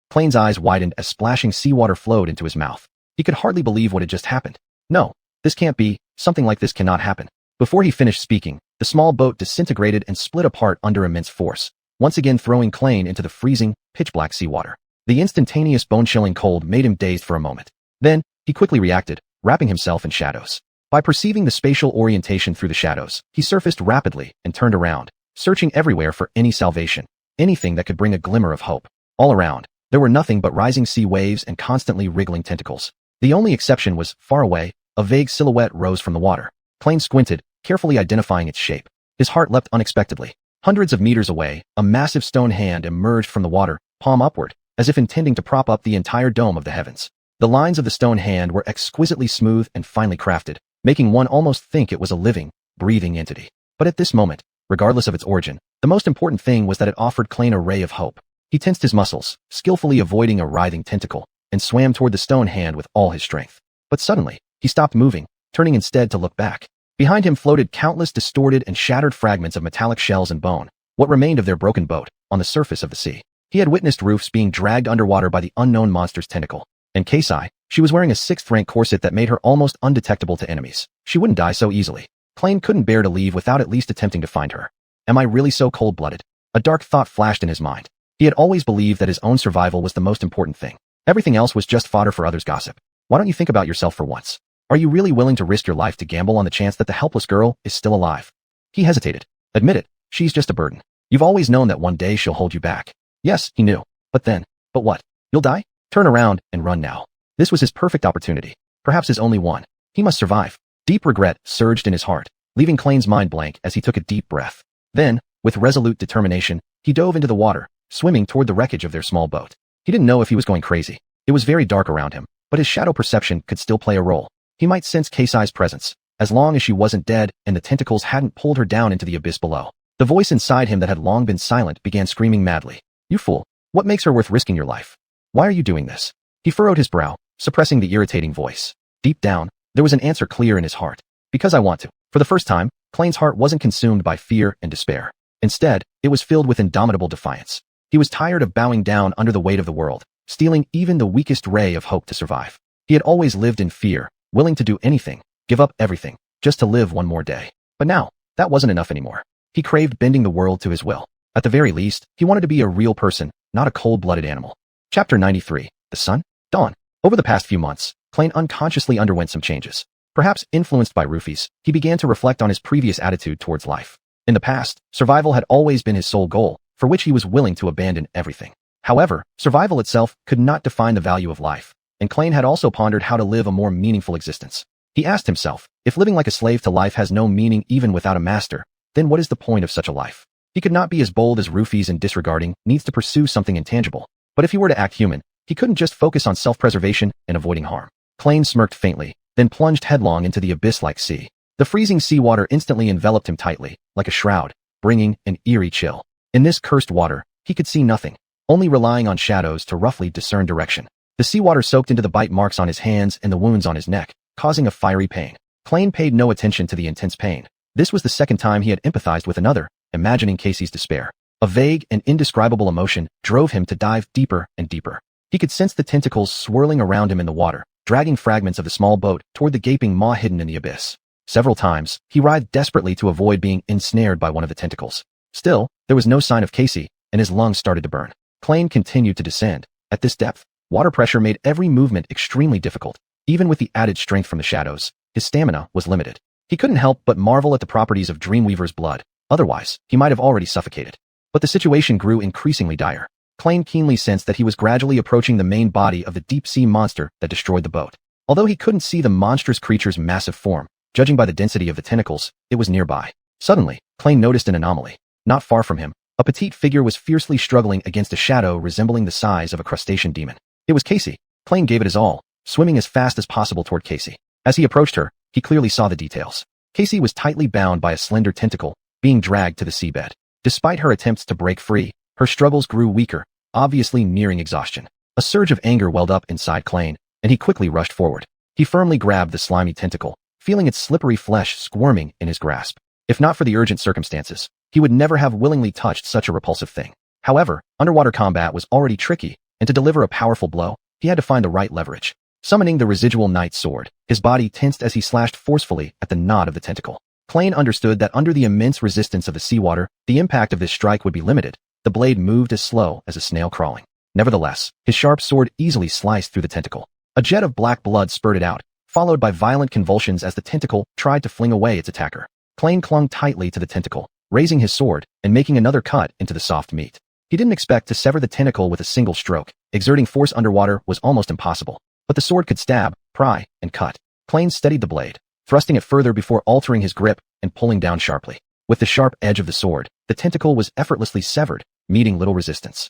Plain's eyes widened as splashing seawater flowed into his mouth. He could hardly believe what had just happened. No, this can't be, something like this cannot happen. Before he finished speaking, the small boat disintegrated and split apart under immense force, once again throwing Plain into the freezing, pitch-black seawater. The instantaneous bone-chilling cold made him dazed for a moment. Then, he quickly reacted, wrapping himself in shadows. By perceiving the spatial orientation through the shadows, he surfaced rapidly and turned around, searching everywhere for any salvation, anything that could bring a glimmer of hope. All around, there were nothing but rising sea waves and constantly wriggling tentacles. The only exception was, far away, a vague silhouette rose from the water. Plain squinted, carefully identifying its shape. His heart leapt unexpectedly. Hundreds of meters away, a massive stone hand emerged from the water, palm upward, as if intending to prop up the entire dome of the heavens. The lines of the stone hand were exquisitely smooth and finely crafted, making one almost think it was a living, breathing entity. But at this moment, regardless of its origin, the most important thing was that it offered Plain a ray of hope. He tensed his muscles, skillfully avoiding a writhing tentacle, and swam toward the stone hand with all his strength. But suddenly, he stopped moving, turning instead to look back. Behind him floated countless distorted and shattered fragments of metallic shells and bone, what remained of their broken boat, on the surface of the sea. He had witnessed roofs being dragged underwater by the unknown monster's tentacle. And Casey, she was wearing a 6th-rank corset that made her almost undetectable to enemies. She wouldn't die so easily. Plain couldn't bear to leave without at least attempting to find her. Am I really so cold-blooded? A dark thought flashed in his mind. He had always believed that his own survival was the most important thing. Everything else was just fodder for others' gossip. Why don't you think about yourself for once? Are you really willing to risk your life to gamble on the chance that the helpless girl is still alive? He hesitated. Admit it, she's just a burden. You've always known that one day she'll hold you back. Yes, he knew. But what? You'll die? Turn around and run now. This was his perfect opportunity. Perhaps his only one. He must survive. Deep regret surged in his heart, leaving Plain's mind blank as he took a deep breath. Then, with resolute determination, he dove into the water, swimming toward the wreckage of their small boat. He didn't know if he was going crazy. It was very dark around him, but his shadow perception could still play a role. He might sense Casey's presence, as long as she wasn't dead and the tentacles hadn't pulled her down into the abyss below. The voice inside him that had long been silent began screaming madly. You fool! What makes her worth risking your life? Why are you doing this? He furrowed his brow, suppressing the irritating voice. Deep down, there was an answer clear in his heart. Because I want to. For the first time, Plain's heart wasn't consumed by fear and despair. Instead, it was filled with indomitable defiance. He was tired of bowing down under the weight of the world, stealing even the weakest ray of hope to survive. He had always lived in fear, willing to do anything, give up everything, just to live one more day. But now, that wasn't enough anymore. He craved bending the world to his will. At the very least, he wanted to be a real person, not a cold-blooded animal. Chapter 93. The Sun? Dawn. Over the past few months, Plain unconsciously underwent some changes. Perhaps influenced by roofies, he began to reflect on his previous attitude towards life. In the past, survival had always been his sole goal, for which he was willing to abandon everything. However, survival itself could not define the value of life, and Plain had also pondered how to live a more meaningful existence. He asked himself, if living like a slave to life has no meaning even without a master, then what is the point of such a life? He could not be as bold as roofies and disregarding needs to pursue something intangible. But if he were to act human, he couldn't just focus on self-preservation and avoiding harm. Plain smirked faintly, then plunged headlong into the abyss-like sea. The freezing seawater instantly enveloped him tightly, like a shroud, bringing an eerie chill. In this cursed water, he could see nothing, only relying on shadows to roughly discern direction. The seawater soaked into the bite marks on his hands and the wounds on his neck, causing a fiery pain. Plain paid no attention to the intense pain. This was the second time he had empathized with another, imagining Casey's despair. A vague and indescribable emotion drove him to dive deeper and deeper. He could sense the tentacles swirling around him in the water, dragging fragments of the small boat toward the gaping maw hidden in the abyss. Several times, he writhed desperately to avoid being ensnared by one of the tentacles. Still, there was no sign of Casey, and his lungs started to burn. Plain continued to descend. At this depth, water pressure made every movement extremely difficult. Even with the added strength from the shadows, his stamina was limited. He couldn't help but marvel at the properties of Dreamweaver's blood. Otherwise, he might have already suffocated. But the situation grew increasingly dire. Plain keenly sensed that he was gradually approaching the main body of the deep-sea monster that destroyed the boat. Although he couldn't see the monstrous creature's massive form, judging by the density of the tentacles, it was nearby. Suddenly, Plain noticed an anomaly. Not far from him, a petite figure was fiercely struggling against a shadow resembling the size of a crustacean demon. It was Casey. Plain gave it his all, swimming as fast as possible toward Casey. As he approached her, he clearly saw the details. Casey was tightly bound by a slender tentacle, being dragged to the seabed. Despite her attempts to break free, her struggles grew weaker, obviously nearing exhaustion. A surge of anger welled up inside Klein, and he quickly rushed forward. He firmly grabbed the slimy tentacle, feeling its slippery flesh squirming in his grasp. If not for the urgent circumstances, he would never have willingly touched such a repulsive thing. However, underwater combat was already tricky, and to deliver a powerful blow, he had to find the right leverage. Summoning the residual knight's sword, his body tensed as he slashed forcefully at the knot of the tentacle. Klein understood that under the immense resistance of the seawater, the impact of this strike would be limited. The blade moved as slow as a snail crawling. Nevertheless, his sharp sword easily sliced through the tentacle. A jet of black blood spurted out, followed by violent convulsions as the tentacle tried to fling away its attacker. Klein clung tightly to the tentacle, raising his sword and making another cut into the soft meat. He didn't expect to sever the tentacle with a single stroke. Exerting force underwater was almost impossible, but the sword could stab, pry, and cut. Klein steadied the blade, thrusting it further before altering his grip and pulling down sharply. With the sharp edge of the sword, the tentacle was effortlessly severed, meeting little resistance.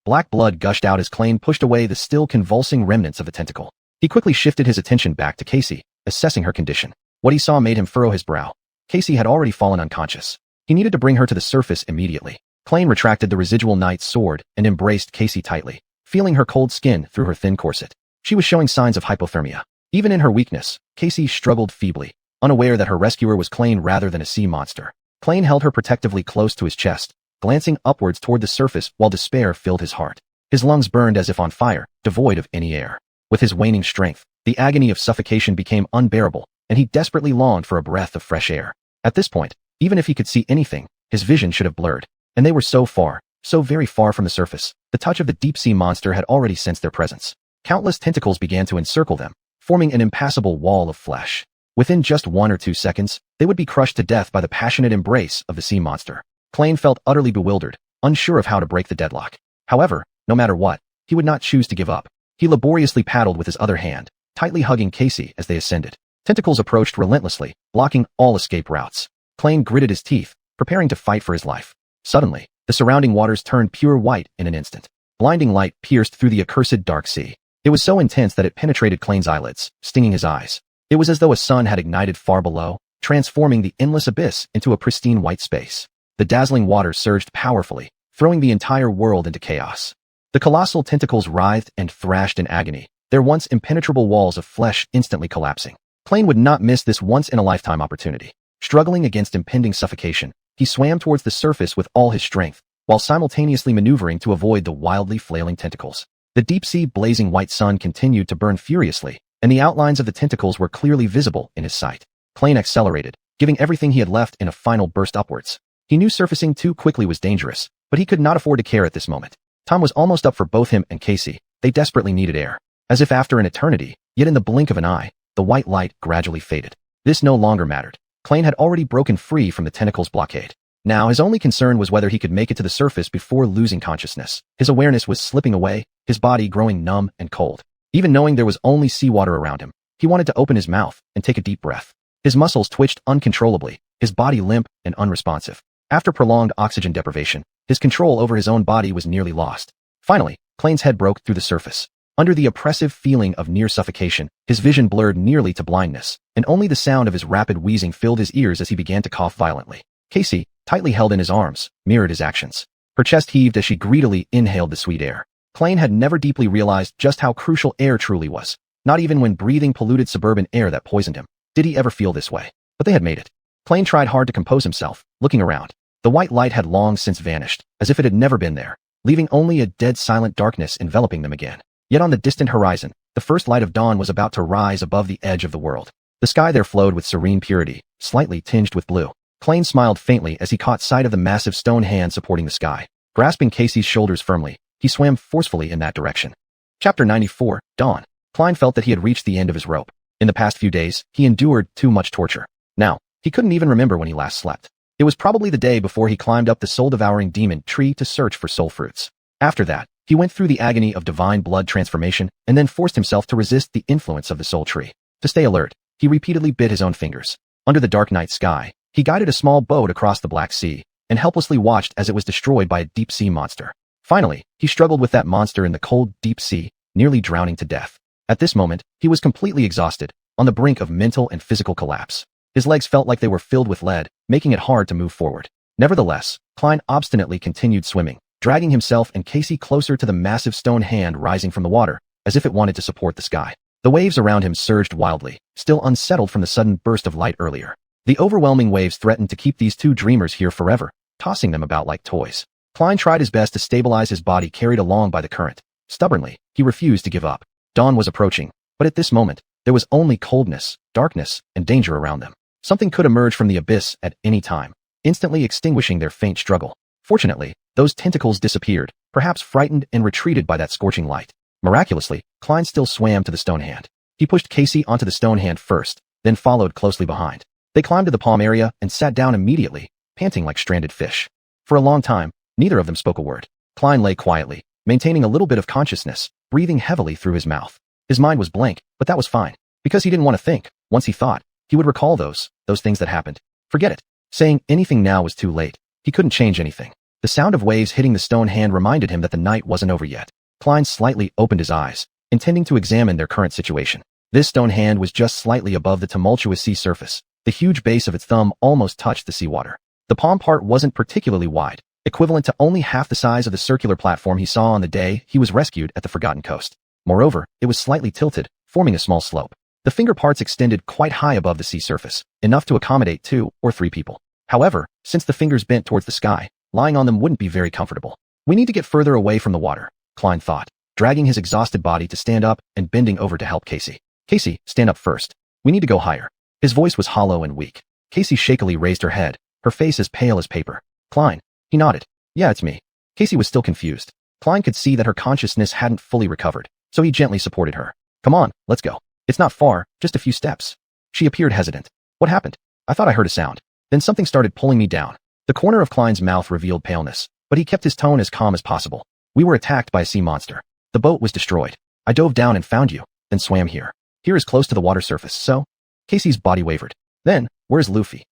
Black blood gushed out as Klein pushed away the still convulsing remnants of the tentacle. He quickly shifted his attention back to Casey, assessing her condition. What he saw made him furrow his brow. Casey had already fallen unconscious. He needed to bring her to the surface immediately. Klein retracted the residual knight's sword and embraced Casey tightly, feeling her cold skin through her thin corset. She was showing signs of hypothermia. Even in her weakness, Casey struggled feebly, unaware that her rescuer was Klein rather than a sea monster. Klein held her protectively close to his chest, glancing upwards toward the surface while despair filled his heart. His lungs burned as if on fire, devoid of any air. With his waning strength, the agony of suffocation became unbearable, and he desperately longed for a breath of fresh air. At this point, even if he could see anything, his vision should have blurred. And they were so far, so very far from the surface. The touch of the deep-sea monster had already sensed their presence. Countless tentacles began to encircle them, forming an impassable wall of flesh. Within just 1 or 2 seconds, they would be crushed to death by the passionate embrace of the sea monster. Klein felt utterly bewildered, unsure of how to break the deadlock. However, no matter what, he would not choose to give up. He laboriously paddled with his other hand, tightly hugging Casey as they ascended. Tentacles approached relentlessly, blocking all escape routes. Klein gritted his teeth, preparing to fight for his life. Suddenly, the surrounding waters turned pure white in an instant. Blinding light pierced through the accursed dark sea. It was so intense that it penetrated Klein's eyelids, stinging his eyes. It was as though a sun had ignited far below, transforming the endless abyss into a pristine white space. The dazzling water surged powerfully, throwing the entire world into chaos. The colossal tentacles writhed and thrashed in agony, their once impenetrable walls of flesh instantly collapsing. Klein would not miss this once-in-a-lifetime opportunity. Struggling against impending suffocation, he swam towards the surface with all his strength, while simultaneously maneuvering to avoid the wildly flailing tentacles. The deep-sea blazing white sun continued to burn furiously, and the outlines of the tentacles were clearly visible in his sight. Klein accelerated, giving everything he had left in a final burst upwards. He knew surfacing too quickly was dangerous, but he could not afford to care at this moment. Time was almost up for both him and Casey. They desperately needed air. As if after an eternity, yet in the blink of an eye, the white light gradually faded. This no longer mattered. Klein had already broken free from the tentacle's blockade. Now his only concern was whether he could make it to the surface before losing consciousness. His awareness was slipping away, his body growing numb and cold. Even knowing there was only seawater around him, he wanted to open his mouth and take a deep breath. His muscles twitched uncontrollably, his body limp and unresponsive. After prolonged oxygen deprivation, his control over his own body was nearly lost. Finally, Klein's head broke through the surface. Under the oppressive feeling of near suffocation, his vision blurred nearly to blindness, and only the sound of his rapid wheezing filled his ears as he began to cough violently. Casey, tightly held in his arms, mirrored his actions. Her chest heaved as she greedily inhaled the sweet air. Klein had never deeply realized just how crucial air truly was. Not even when breathing polluted suburban air that poisoned him did he ever feel this way. But they had made it. Klein tried hard to compose himself, looking around. The white light had long since vanished, as if it had never been there, leaving only a dead silent darkness enveloping them again. Yet on the distant horizon, the first light of dawn was about to rise above the edge of the world. The sky there flowed with serene purity, slightly tinged with blue. Klein smiled faintly as he caught sight of the massive stone hand supporting the sky. Grasping Casey's shoulders firmly, he swam forcefully in that direction. Chapter 94, Dawn. Klein felt that he had reached the end of his rope. In the past few days, he endured too much torture. Now, he couldn't even remember when he last slept. It was probably the day before he climbed up the soul-devouring demon tree to search for soul fruits. After that, he went through the agony of divine blood transformation and then forced himself to resist the influence of the soul tree. To stay alert, he repeatedly bit his own fingers. Under the dark night sky, he guided a small boat across the Black Sea and helplessly watched as it was destroyed by a deep-sea monster. Finally, he struggled with that monster in the cold, deep sea, nearly drowning to death. At this moment, he was completely exhausted, on the brink of mental and physical collapse. His legs felt like they were filled with lead, making it hard to move forward. Nevertheless, Klein obstinately continued swimming, dragging himself and Casey closer to the massive stone hand rising from the water, as if it wanted to support the sky. The waves around him surged wildly, still unsettled from the sudden burst of light earlier. The overwhelming waves threatened to keep these two dreamers here forever, tossing them about like toys. Klein tried his best to stabilize his body carried along by the current. Stubbornly, he refused to give up. Dawn was approaching, but at this moment, there was only coldness, darkness, and danger around them. Something could emerge from the abyss at any time, instantly extinguishing their faint struggle. Fortunately, those tentacles disappeared, perhaps frightened and retreated by that scorching light. Miraculously, Klein still swam to the stone hand. He pushed Casey onto the stone hand first, then followed closely behind. They climbed to the palm area and sat down immediately, panting like stranded fish. For a long time, neither of them spoke a word. Klein lay quietly, maintaining a little bit of consciousness, breathing heavily through his mouth. His mind was blank, but that was fine, because he didn't want to think. Once he thought, he would recall those things that happened. Forget it. Saying anything now was too late. He couldn't change anything. The sound of waves hitting the stone hand reminded him that the night wasn't over yet. Klein slightly opened his eyes, intending to examine their current situation. This stone hand was just slightly above the tumultuous sea surface. The huge base of its thumb almost touched the seawater. The palm part wasn't particularly wide, equivalent to only half the size of the circular platform he saw on the day he was rescued at the Forgotten Coast. Moreover, it was slightly tilted, forming a small slope. The finger parts extended quite high above the sea surface, enough to accommodate 2 or 3 people. However, since the fingers bent towards the sky, lying on them wouldn't be very comfortable. We need to get further away from the water, Klein thought, dragging his exhausted body to stand up and bending over to help Casey. Casey, stand up first. We need to go higher. His voice was hollow and weak. Casey shakily raised her head, her face as pale as paper. Klein. He nodded. Yeah, it's me. Casey was still confused. Klein could see that her consciousness hadn't fully recovered, so he gently supported her. Come on, let's go. It's not far, just a few steps. She appeared hesitant. What happened? I thought I heard a sound. Then something started pulling me down. The corner of Klein's mouth revealed paleness, but he kept his tone as calm as possible. We were attacked by a sea monster. The boat was destroyed. I dove down and found you, then swam here. Here is close to the water surface, so? Casey's body wavered. Then, where's Luffy?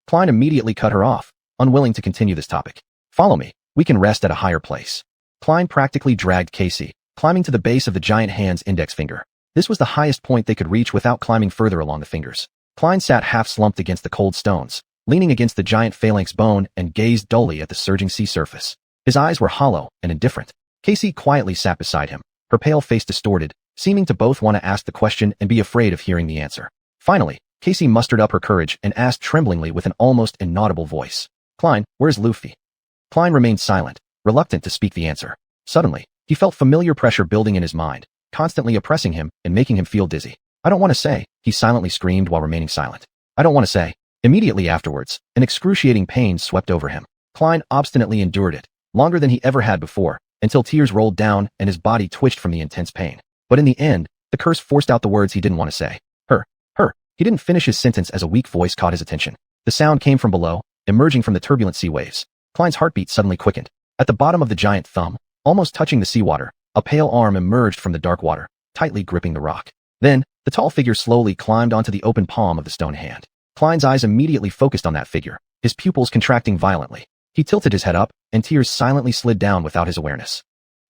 Klein immediately cut her off, unwilling to continue this topic. Follow me. We can rest at a higher place. Klein practically dragged Casey, climbing to the base of the giant hand's index finger. This was the highest point they could reach without climbing further along the fingers. Klein sat half-slumped against the cold stones, leaning against the giant phalanx bone and gazed dully at the surging sea surface. His eyes were hollow and indifferent. Casey quietly sat beside him, her pale face distorted, seeming to both want to ask the question and be afraid of hearing the answer. Finally, Casey mustered up her courage and asked tremblingly with an almost inaudible voice. Klein, where's Luffy? Klein remained silent, reluctant to speak the answer. Suddenly, he felt familiar pressure building in his mind, constantly oppressing him and making him feel dizzy. I don't want to say, he silently screamed while remaining silent. I don't want to say. Immediately afterwards, an excruciating pain swept over him. Klein obstinately endured it, longer than he ever had before, until tears rolled down and his body twitched from the intense pain. But in the end, the curse forced out the words he didn't want to say. Her. He didn't finish his sentence as a weak voice caught his attention. The sound came from below, emerging from the turbulent sea waves. Klein's heartbeat suddenly quickened. At the bottom of the giant thumb, almost touching the seawater, a pale arm emerged from the dark water, tightly gripping the rock. Then, the tall figure slowly climbed onto the open palm of the stone hand. Klein's eyes immediately focused on that figure, his pupils contracting violently. He tilted his head up, and tears silently slid down without his awareness.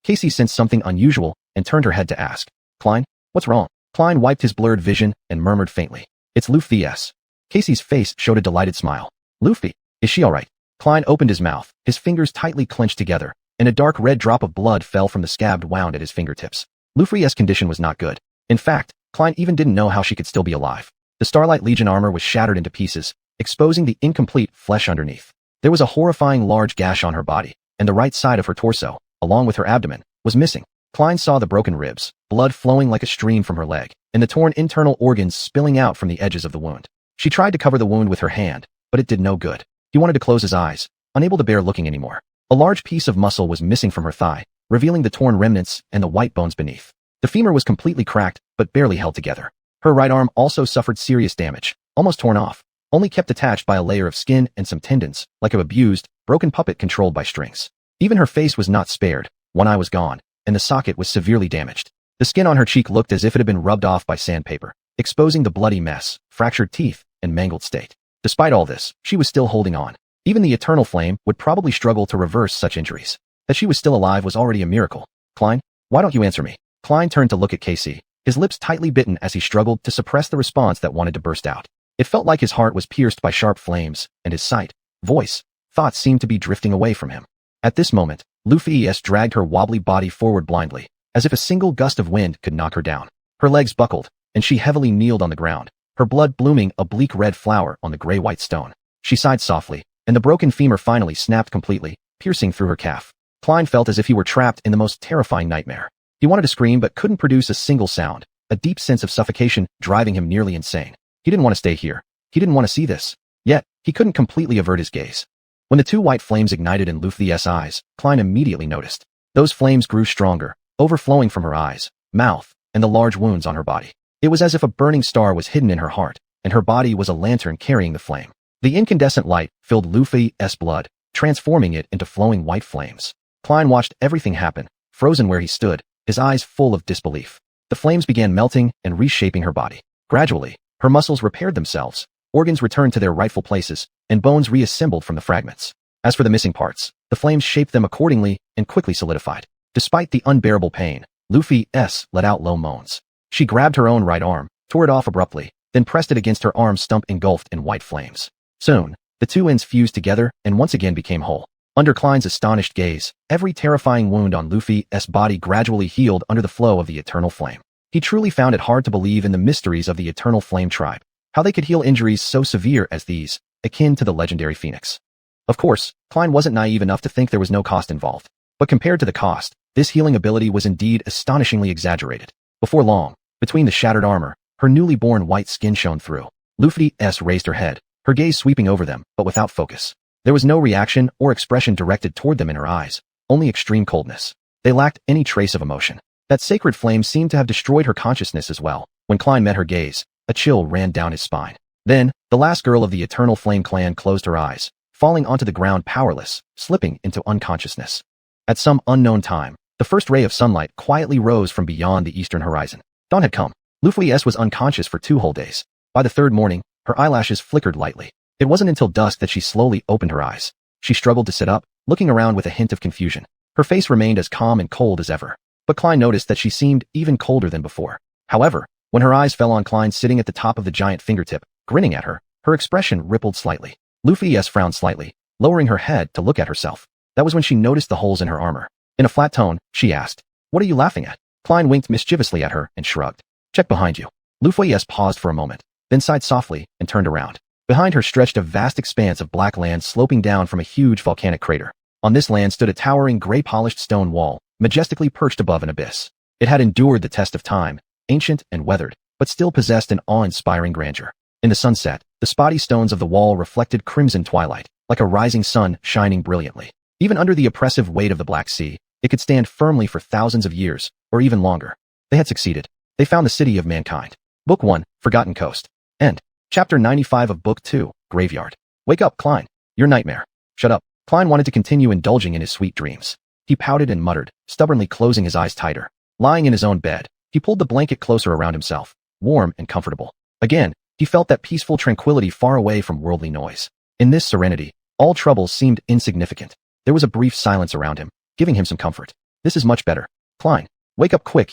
Casey sensed something unusual and turned her head to ask, Klein, what's wrong? Klein wiped his blurred vision and murmured faintly, It's Luffy S. Casey's face showed a delighted smile. Luffy, is she alright? Klein opened his mouth, his fingers tightly clenched together, and a dark red drop of blood fell from the scabbed wound at his fingertips. Luffy's condition was not good. In fact, Klein even didn't know how she could still be alive. The Starlight Legion armor was shattered into pieces, exposing the incomplete flesh underneath. There was a horrifying large gash on her body, and the right side of her torso, along with her abdomen, was missing. Klein saw the broken ribs, blood flowing like a stream from her leg, and the torn internal organs spilling out from the edges of the wound. She tried to cover the wound with her hand, but it did no good. He wanted to close his eyes, unable to bear looking anymore. A large piece of muscle was missing from her thigh, revealing the torn remnants and the white bones beneath. The femur was completely cracked, but barely held together. Her right arm also suffered serious damage, almost torn off, only kept attached by a layer of skin and some tendons, like an abused, broken puppet controlled by strings. Even her face was not spared. One eye was gone, and the socket was severely damaged. The skin on her cheek looked as if it had been rubbed off by sandpaper, exposing the bloody mess, fractured teeth, and mangled state. Despite all this, she was still holding on. Even the Eternal Flame would probably struggle to reverse such injuries. That she was still alive was already a miracle. Klein, why don't you answer me? Klein turned to look at Casey, his lips tightly bitten as he struggled to suppress the response that wanted to burst out. It felt like his heart was pierced by sharp flames, and his sight, voice, thoughts seemed to be drifting away from him. At this moment, Luffy's dragged her wobbly body forward blindly, as if a single gust of wind could knock her down. Her legs buckled, and she heavily kneeled on the ground, her blood blooming a bleak red flower on the gray-white stone. She sighed softly, and the broken femur finally snapped completely, piercing through her calf. Klein felt as if he were trapped in the most terrifying nightmare. He wanted to scream but couldn't produce a single sound, a deep sense of suffocation driving him nearly insane. He didn't want to stay here. He didn't want to see this. Yet, he couldn't completely avert his gaze. When the two white flames ignited in Luffy's eyes, Klein immediately noticed. Those flames grew stronger, overflowing from her eyes, mouth, and the large wounds on her body. It was as if a burning star was hidden in her heart, and her body was a lantern carrying the flame. The incandescent light filled Luffy's blood, transforming it into flowing white flames. Klein watched everything happen, frozen where he stood, his eyes full of disbelief. The flames began melting and reshaping her body. Gradually, her muscles repaired themselves, organs returned to their rightful places, and bones reassembled from the fragments. As for the missing parts, the flames shaped them accordingly and quickly solidified. Despite the unbearable pain, Luffy's let out low moans. She grabbed her own right arm, tore it off abruptly, then pressed it against her arm stump engulfed in white flames. Soon, the two ends fused together and once again became whole. Under Klein's astonished gaze, every terrifying wound on Luffy's body gradually healed under the flow of the eternal flame. He truly found it hard to believe in the mysteries of the eternal flame tribe, how they could heal injuries so severe as these, akin to the legendary phoenix. Of course, Klein wasn't naive enough to think there was no cost involved. But compared to the cost, this healing ability was indeed astonishingly exaggerated. Before long, between the shattered armor, her newly born white skin shone through. Luffy's raised her head, her gaze sweeping over them, but without focus. There was no reaction or expression directed toward them in her eyes, only extreme coldness. They lacked any trace of emotion. That sacred flame seemed to have destroyed her consciousness as well. When Klein met her gaze, a chill ran down his spine. Then, the last girl of the Eternal Flame clan closed her eyes, falling onto the ground powerless, slipping into unconsciousness. At some unknown time, the first ray of sunlight quietly rose from beyond the eastern horizon. Dawn had come. Luffy was unconscious for 2 whole days. By the third morning, her eyelashes flickered lightly. It wasn't until dusk that she slowly opened her eyes. She struggled to sit up, looking around with a hint of confusion. Her face remained as calm and cold as ever. But Klein noticed that she seemed even colder than before. However, when her eyes fell on Klein sitting at the top of the giant fingertip, grinning at her, her expression rippled slightly. Luffy frowned slightly, lowering her head to look at herself. That was when she noticed the holes in her armor. In a flat tone, she asked, "What are you laughing at?" Klein winked mischievously at her and shrugged. "Check behind you." Luffy paused for a moment, then sighed softly and turned around. Behind her stretched a vast expanse of black land sloping down from a huge volcanic crater. On this land stood a towering gray-polished stone wall, majestically perched above an abyss. It had endured the test of time, ancient and weathered, but still possessed an awe-inspiring grandeur. In the sunset, the spotty stones of the wall reflected crimson twilight, like a rising sun shining brilliantly. Even under the oppressive weight of the Black Sea, it could stand firmly for thousands of years, or even longer. They had succeeded. They found the city of mankind. Book 1, Forgotten Coast. End. Chapter 95 of Book 2, Graveyard. Wake up, Klein. Your nightmare. Shut up. Klein wanted to continue indulging in his sweet dreams. He pouted and muttered, stubbornly closing his eyes tighter. Lying in his own bed, he pulled the blanket closer around himself, warm and comfortable. Again, he felt that peaceful tranquility far away from worldly noise. In this serenity, all troubles seemed insignificant. There was a brief silence around him, giving him some comfort. This is much better. Klein, wake up quick,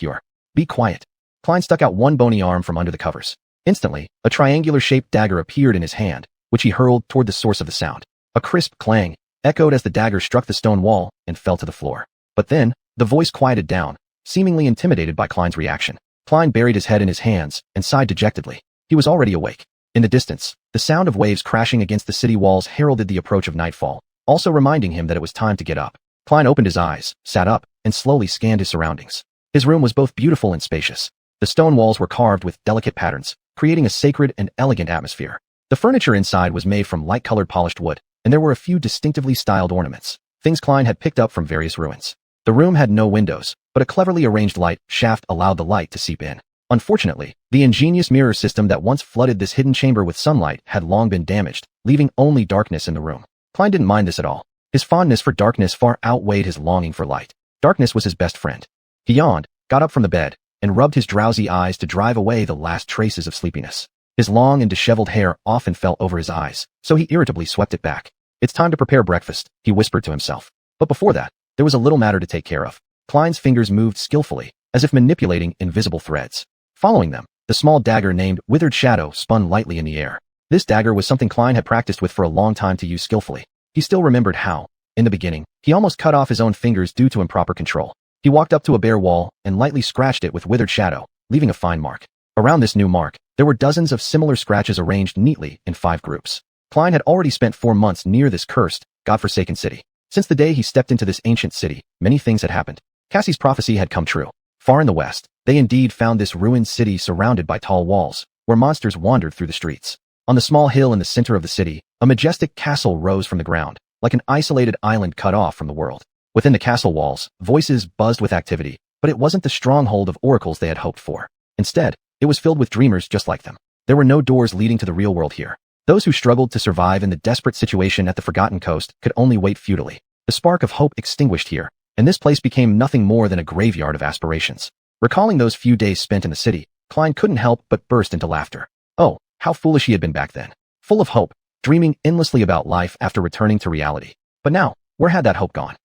Be quiet. Klein stuck out one bony arm from under the covers. Instantly, a triangular-shaped dagger appeared in his hand, which he hurled toward the source of the sound. A crisp clang echoed as the dagger struck the stone wall and fell to the floor. But then, the voice quieted down, seemingly intimidated by Klein's reaction. Klein buried his head in his hands and sighed dejectedly. He was already awake. In the distance, the sound of waves crashing against the city walls heralded the approach of nightfall, also reminding him that it was time to get up. Klein opened his eyes, sat up, and slowly scanned his surroundings. His room was both beautiful and spacious. The stone walls were carved with delicate patterns, creating a sacred and elegant atmosphere. The furniture inside was made from light-colored polished wood, and there were a few distinctively styled ornaments, things Klein had picked up from various ruins. The room had no windows, but a cleverly arranged light shaft allowed the light to seep in. Unfortunately, the ingenious mirror system that once flooded this hidden chamber with sunlight had long been damaged, leaving only darkness in the room. Klein didn't mind this at all. His fondness for darkness far outweighed his longing for light. Darkness was his best friend. He yawned, got up from the bed, and rubbed his drowsy eyes to drive away the last traces of sleepiness. His long and disheveled hair often fell over his eyes, so he irritably swept it back. "It's time to prepare breakfast," he whispered to himself. But before that, there was a little matter to take care of. Klein's fingers moved skillfully, as if manipulating invisible threads. Following them, the small dagger named Withered Shadow spun lightly in the air. This dagger was something Klein had practiced with for a long time to use skillfully. He still remembered how, In the beginning, he almost cut off his own fingers due to improper control. He walked up to a bare wall and lightly scratched it with withered shadow, leaving a fine mark. Around this new mark, there were dozens of similar scratches arranged neatly in 5 groups. Klein had already spent 4 months near this cursed, godforsaken city. Since the day he stepped into this ancient city, many things had happened. Cassie's prophecy had come true. Far in the west, they indeed found this ruined city surrounded by tall walls, where monsters wandered through the streets. On the small hill in the center of the city, a majestic castle rose from the ground, like an isolated island cut off from the world. Within the castle walls, voices buzzed with activity, but it wasn't the stronghold of oracles they had hoped for. Instead, it was filled with dreamers just like them. There were no doors leading to the real world here. Those who struggled to survive in the desperate situation at the Forgotten Coast could only wait futilely. The spark of hope extinguished here, and this place became nothing more than a graveyard of aspirations. Recalling those few days spent in the city, Klein couldn't help but burst into laughter. Oh, how foolish he had been back then. Full of hope, dreaming endlessly about life after returning to reality. But now, where had that hope gone?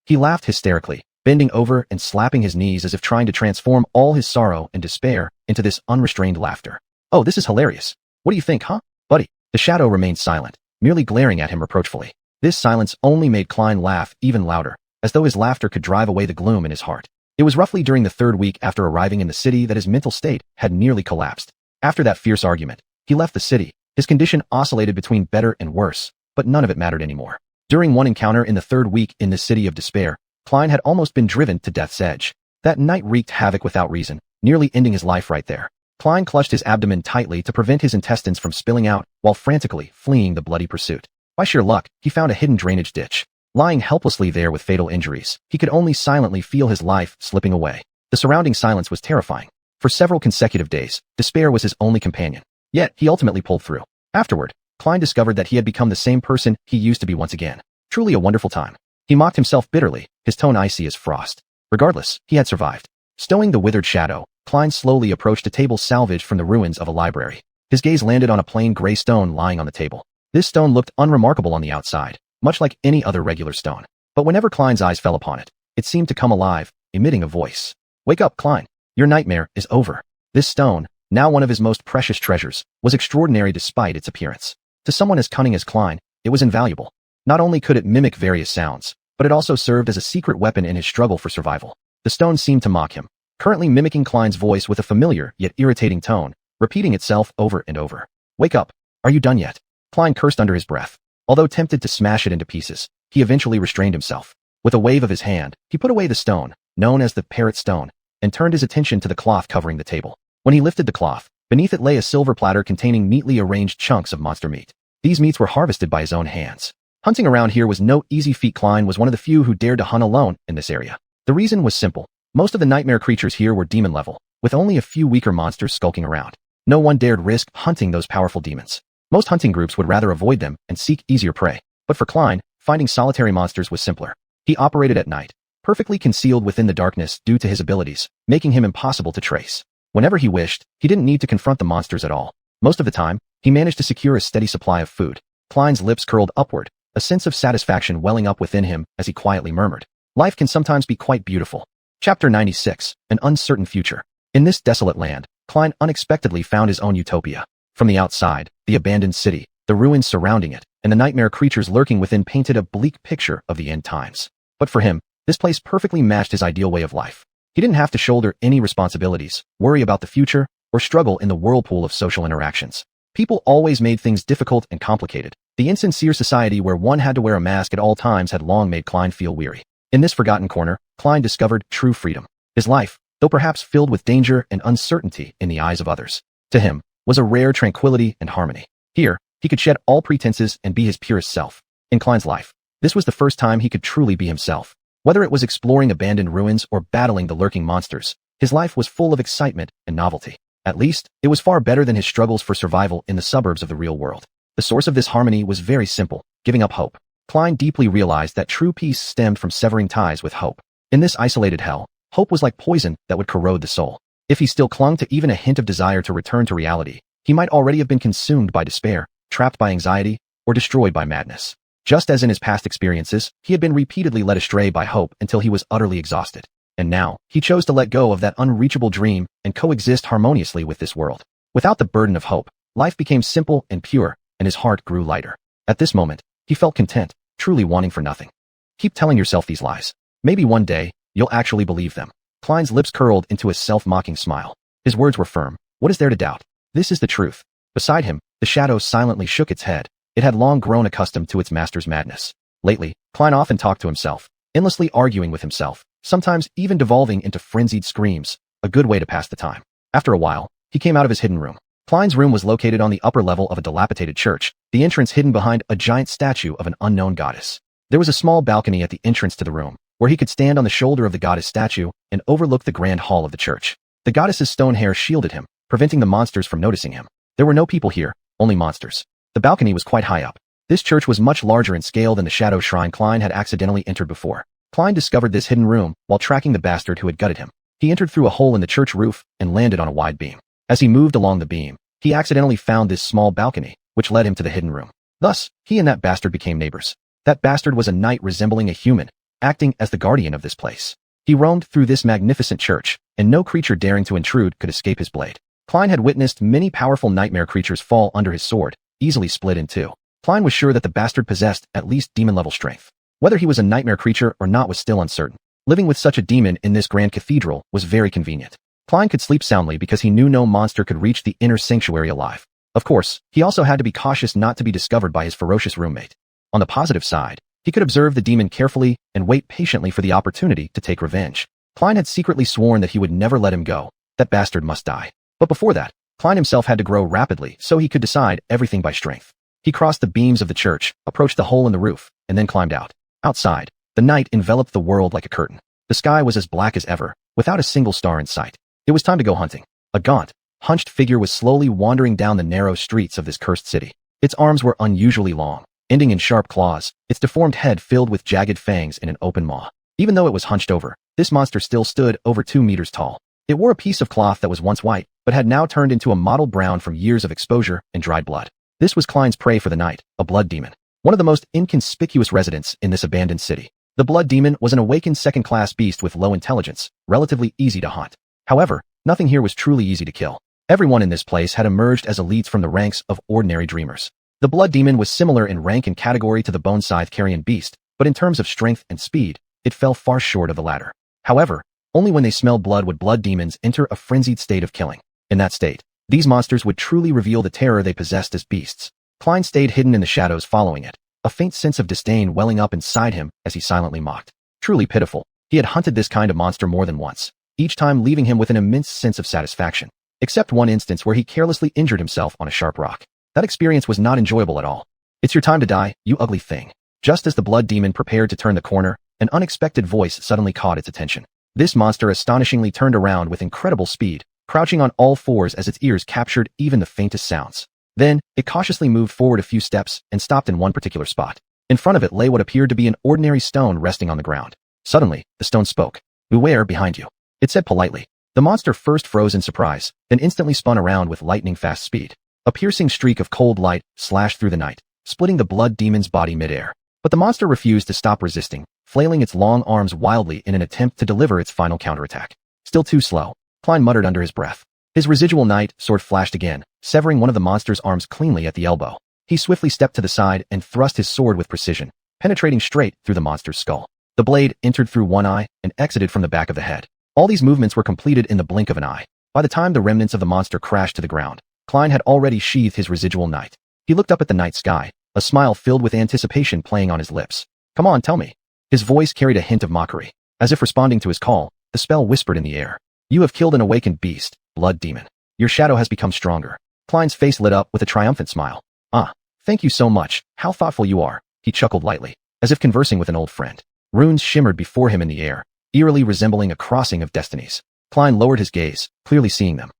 He laughed hysterically, bending over and slapping his knees as if trying to transform all his sorrow and despair into this unrestrained laughter. Oh, this is hilarious. What do you think, buddy? The shadow remained silent, merely glaring at him reproachfully. This silence only made Klein laugh even louder, as though his laughter could drive away the gloom in his heart. It was roughly during the 3rd week after arriving in the city that his mental state had nearly collapsed. After that fierce argument, he left the city. His condition oscillated between better and worse, but none of it mattered anymore. During one encounter in the 3rd week in this city of despair, Klein had almost been driven to death's edge. That night wreaked havoc without reason, nearly ending his life right there. Klein clutched his abdomen tightly to prevent his intestines from spilling out while frantically fleeing the bloody pursuit. By sheer luck, he found a hidden drainage ditch. Lying helplessly there with fatal injuries, he could only silently feel his life slipping away. The surrounding silence was terrifying. For several consecutive days, despair was his only companion. Yet, he ultimately pulled through. Afterward, Klein discovered that he had become the same person he used to be once again. Truly a wonderful time. He mocked himself bitterly, his tone icy as frost. Regardless, he had survived. Stowing the withered shadow, Klein slowly approached a table salvaged from the ruins of a library. His gaze landed on a plain gray stone lying on the table. This stone looked unremarkable on the outside, much like any other regular stone. But whenever Klein's eyes fell upon it, it seemed to come alive, emitting a voice. Wake up, Klein. Your nightmare is over. This stone, now one of his most precious treasures, was extraordinary despite its appearance. To someone as cunning as Klein, it was invaluable. Not only could it mimic various sounds, but it also served as a secret weapon in his struggle for survival. The stone seemed to mock him, currently mimicking Klein's voice with a familiar yet irritating tone, repeating itself over and over. Wake up. Are you done yet? Klein cursed under his breath. Although tempted to smash it into pieces, he eventually restrained himself. With a wave of his hand, he put away the stone, known as the parrot stone, and turned his attention to the cloth covering the table. When he lifted the cloth, beneath it lay a silver platter containing neatly arranged chunks of monster meat. These meats were harvested by his own hands. Hunting around here was no easy feat. Klein was one of the few who dared to hunt alone in this area. The reason was simple. Most of the nightmare creatures here were demon level, with only a few weaker monsters skulking around. No one dared risk hunting those powerful demons. Most hunting groups would rather avoid them and seek easier prey. But for Klein, finding solitary monsters was simpler. He operated at night, perfectly concealed within the darkness due to his abilities, making him impossible to trace. Whenever he wished, he didn't need to confront the monsters at all. Most of the time, he managed to secure a steady supply of food. Klein's lips curled upward, a sense of satisfaction welling up within him as he quietly murmured. Life can sometimes be quite beautiful. Chapter 96, An Uncertain Future. In this desolate land, Klein unexpectedly found his own utopia. From the outside, the abandoned city, the ruins surrounding it, and the nightmare creatures lurking within painted a bleak picture of the end times. But for him, this place perfectly matched his ideal way of life. He didn't have to shoulder any responsibilities, worry about the future, or struggle in the whirlpool of social interactions. People always made things difficult and complicated. The insincere society where one had to wear a mask at all times had long made Klein feel weary. In this forgotten corner, Klein discovered true freedom. His life, though perhaps filled with danger and uncertainty in the eyes of others, to him, was a rare tranquility and harmony. Here, he could shed all pretenses and be his purest self. In Klein's life, this was the first time he could truly be himself. Whether it was exploring abandoned ruins or battling the lurking monsters, his life was full of excitement and novelty. At least, it was far better than his struggles for survival in the suburbs of the real world. The source of this harmony was very simple, giving up hope. Klein deeply realized that true peace stemmed from severing ties with hope. In this isolated hell, hope was like poison that would corrode the soul. If he still clung to even a hint of desire to return to reality, he might already have been consumed by despair, trapped by anxiety, or destroyed by madness. Just as in his past experiences, he had been repeatedly led astray by hope until he was utterly exhausted. And now, he chose to let go of that unreachable dream and coexist harmoniously with this world. Without the burden of hope, life became simple and pure, and his heart grew lighter. At this moment, he felt content, truly wanting for nothing. Keep telling yourself these lies. Maybe one day, you'll actually believe them. Klein's lips curled into a self-mocking smile. His words were firm. What is there to doubt? This is the truth. Beside him, the shadow silently shook its head. It had long grown accustomed to its master's madness. Lately, Klein often talked to himself, endlessly arguing with himself, sometimes even devolving into frenzied screams, a good way to pass the time. After a while, he came out of his hidden room. Klein's room was located on the upper level of a dilapidated church, the entrance hidden behind a giant statue of an unknown goddess. There was a small balcony at the entrance to the room, where he could stand on the shoulder of the goddess statue and overlook the grand hall of the church. The goddess's stone hair shielded him, preventing the monsters from noticing him. There were no people here, only monsters. The balcony was quite high up. This church was much larger in scale than the shadow shrine Klein had accidentally entered before. Klein discovered this hidden room while tracking the bastard who had gutted him. He entered through a hole in the church roof and landed on a wide beam. As he moved along the beam, he accidentally found this small balcony, which led him to the hidden room. Thus, he and that bastard became neighbors. That bastard was a knight resembling a human, acting as the guardian of this place. He roamed through this magnificent church, and no creature daring to intrude could escape his blade. Klein had witnessed many powerful nightmare creatures fall under his sword, easily split in two. Klein was sure that the bastard possessed at least demon-level strength. Whether he was a nightmare creature or not was still uncertain. Living with such a demon in this grand cathedral was very convenient. Klein could sleep soundly because he knew no monster could reach the inner sanctuary alive. Of course, he also had to be cautious not to be discovered by his ferocious roommate. On the positive side, he could observe the demon carefully and wait patiently for the opportunity to take revenge. Klein had secretly sworn that he would never let him go. That bastard must die. But before that, Klein himself had to grow rapidly so he could decide everything by strength. He crossed the beams of the church, approached the hole in the roof, and then climbed out. Outside, the night enveloped the world like a curtain. The sky was as black as ever, without a single star in sight. It was time to go hunting. A gaunt, hunched figure was slowly wandering down the narrow streets of this cursed city. Its arms were unusually long, ending in sharp claws, its deformed head filled with jagged fangs in an open maw. Even though it was hunched over, this monster still stood over 2 meters tall. It wore a piece of cloth that was once white, but had now turned into a mottled brown from years of exposure and dried blood. This was Klein's prey for the night, a blood demon. One of the most inconspicuous residents in this abandoned city. The blood demon was an awakened second-class beast with low intelligence, relatively easy to hunt. However, nothing here was truly easy to kill. Everyone in this place had emerged as elites from the ranks of ordinary dreamers. The blood demon was similar in rank and category to the bone scythe carrion beast, but in terms of strength and speed, it fell far short of the latter. However, only when they smelled blood would blood demons enter a frenzied state of killing. In that state, these monsters would truly reveal the terror they possessed as beasts. Klein stayed hidden in the shadows following it, a faint sense of disdain welling up inside him as he silently mocked. Truly pitiful. He had hunted this kind of monster more than once, each time leaving him with an immense sense of satisfaction, except one instance where he carelessly injured himself on a sharp rock. That experience was not enjoyable at all. It's your time to die, you ugly thing. Just as the blood demon prepared to turn the corner, an unexpected voice suddenly caught its attention. This monster astonishingly turned around with incredible speed, crouching on all fours as its ears captured even the faintest sounds. Then, it cautiously moved forward a few steps and stopped in one particular spot. In front of it lay what appeared to be an ordinary stone resting on the ground. Suddenly, the stone spoke. "Beware behind you," it said politely. The monster first froze in surprise, then instantly spun around with lightning-fast speed. A piercing streak of cold light slashed through the night, splitting the blood demon's body midair. But the monster refused to stop resisting, flailing its long arms wildly in an attempt to deliver its final counterattack. Still too slow, Klein muttered under his breath. His residual knight sword flashed again, severing one of the monster's arms cleanly at the elbow. He swiftly stepped to the side and thrust his sword with precision, penetrating straight through the monster's skull. The blade entered through one eye and exited from the back of the head. All these movements were completed in the blink of an eye. By the time the remnants of the monster crashed to the ground, Klein had already sheathed his residual knight. He looked up at the night sky, a smile filled with anticipation playing on his lips. "Come on, tell me." His voice carried a hint of mockery. As if responding to his call, the spell whispered in the air. "You have killed an awakened beast, blood demon. Your shadow has become stronger." Klein's face lit up with a triumphant smile. "Ah, thank you so much. How thoughtful you are," he chuckled lightly, as if conversing with an old friend. Runes shimmered before him in the air, eerily resembling a crossing of destinies. Klein lowered his gaze, clearly seeing them.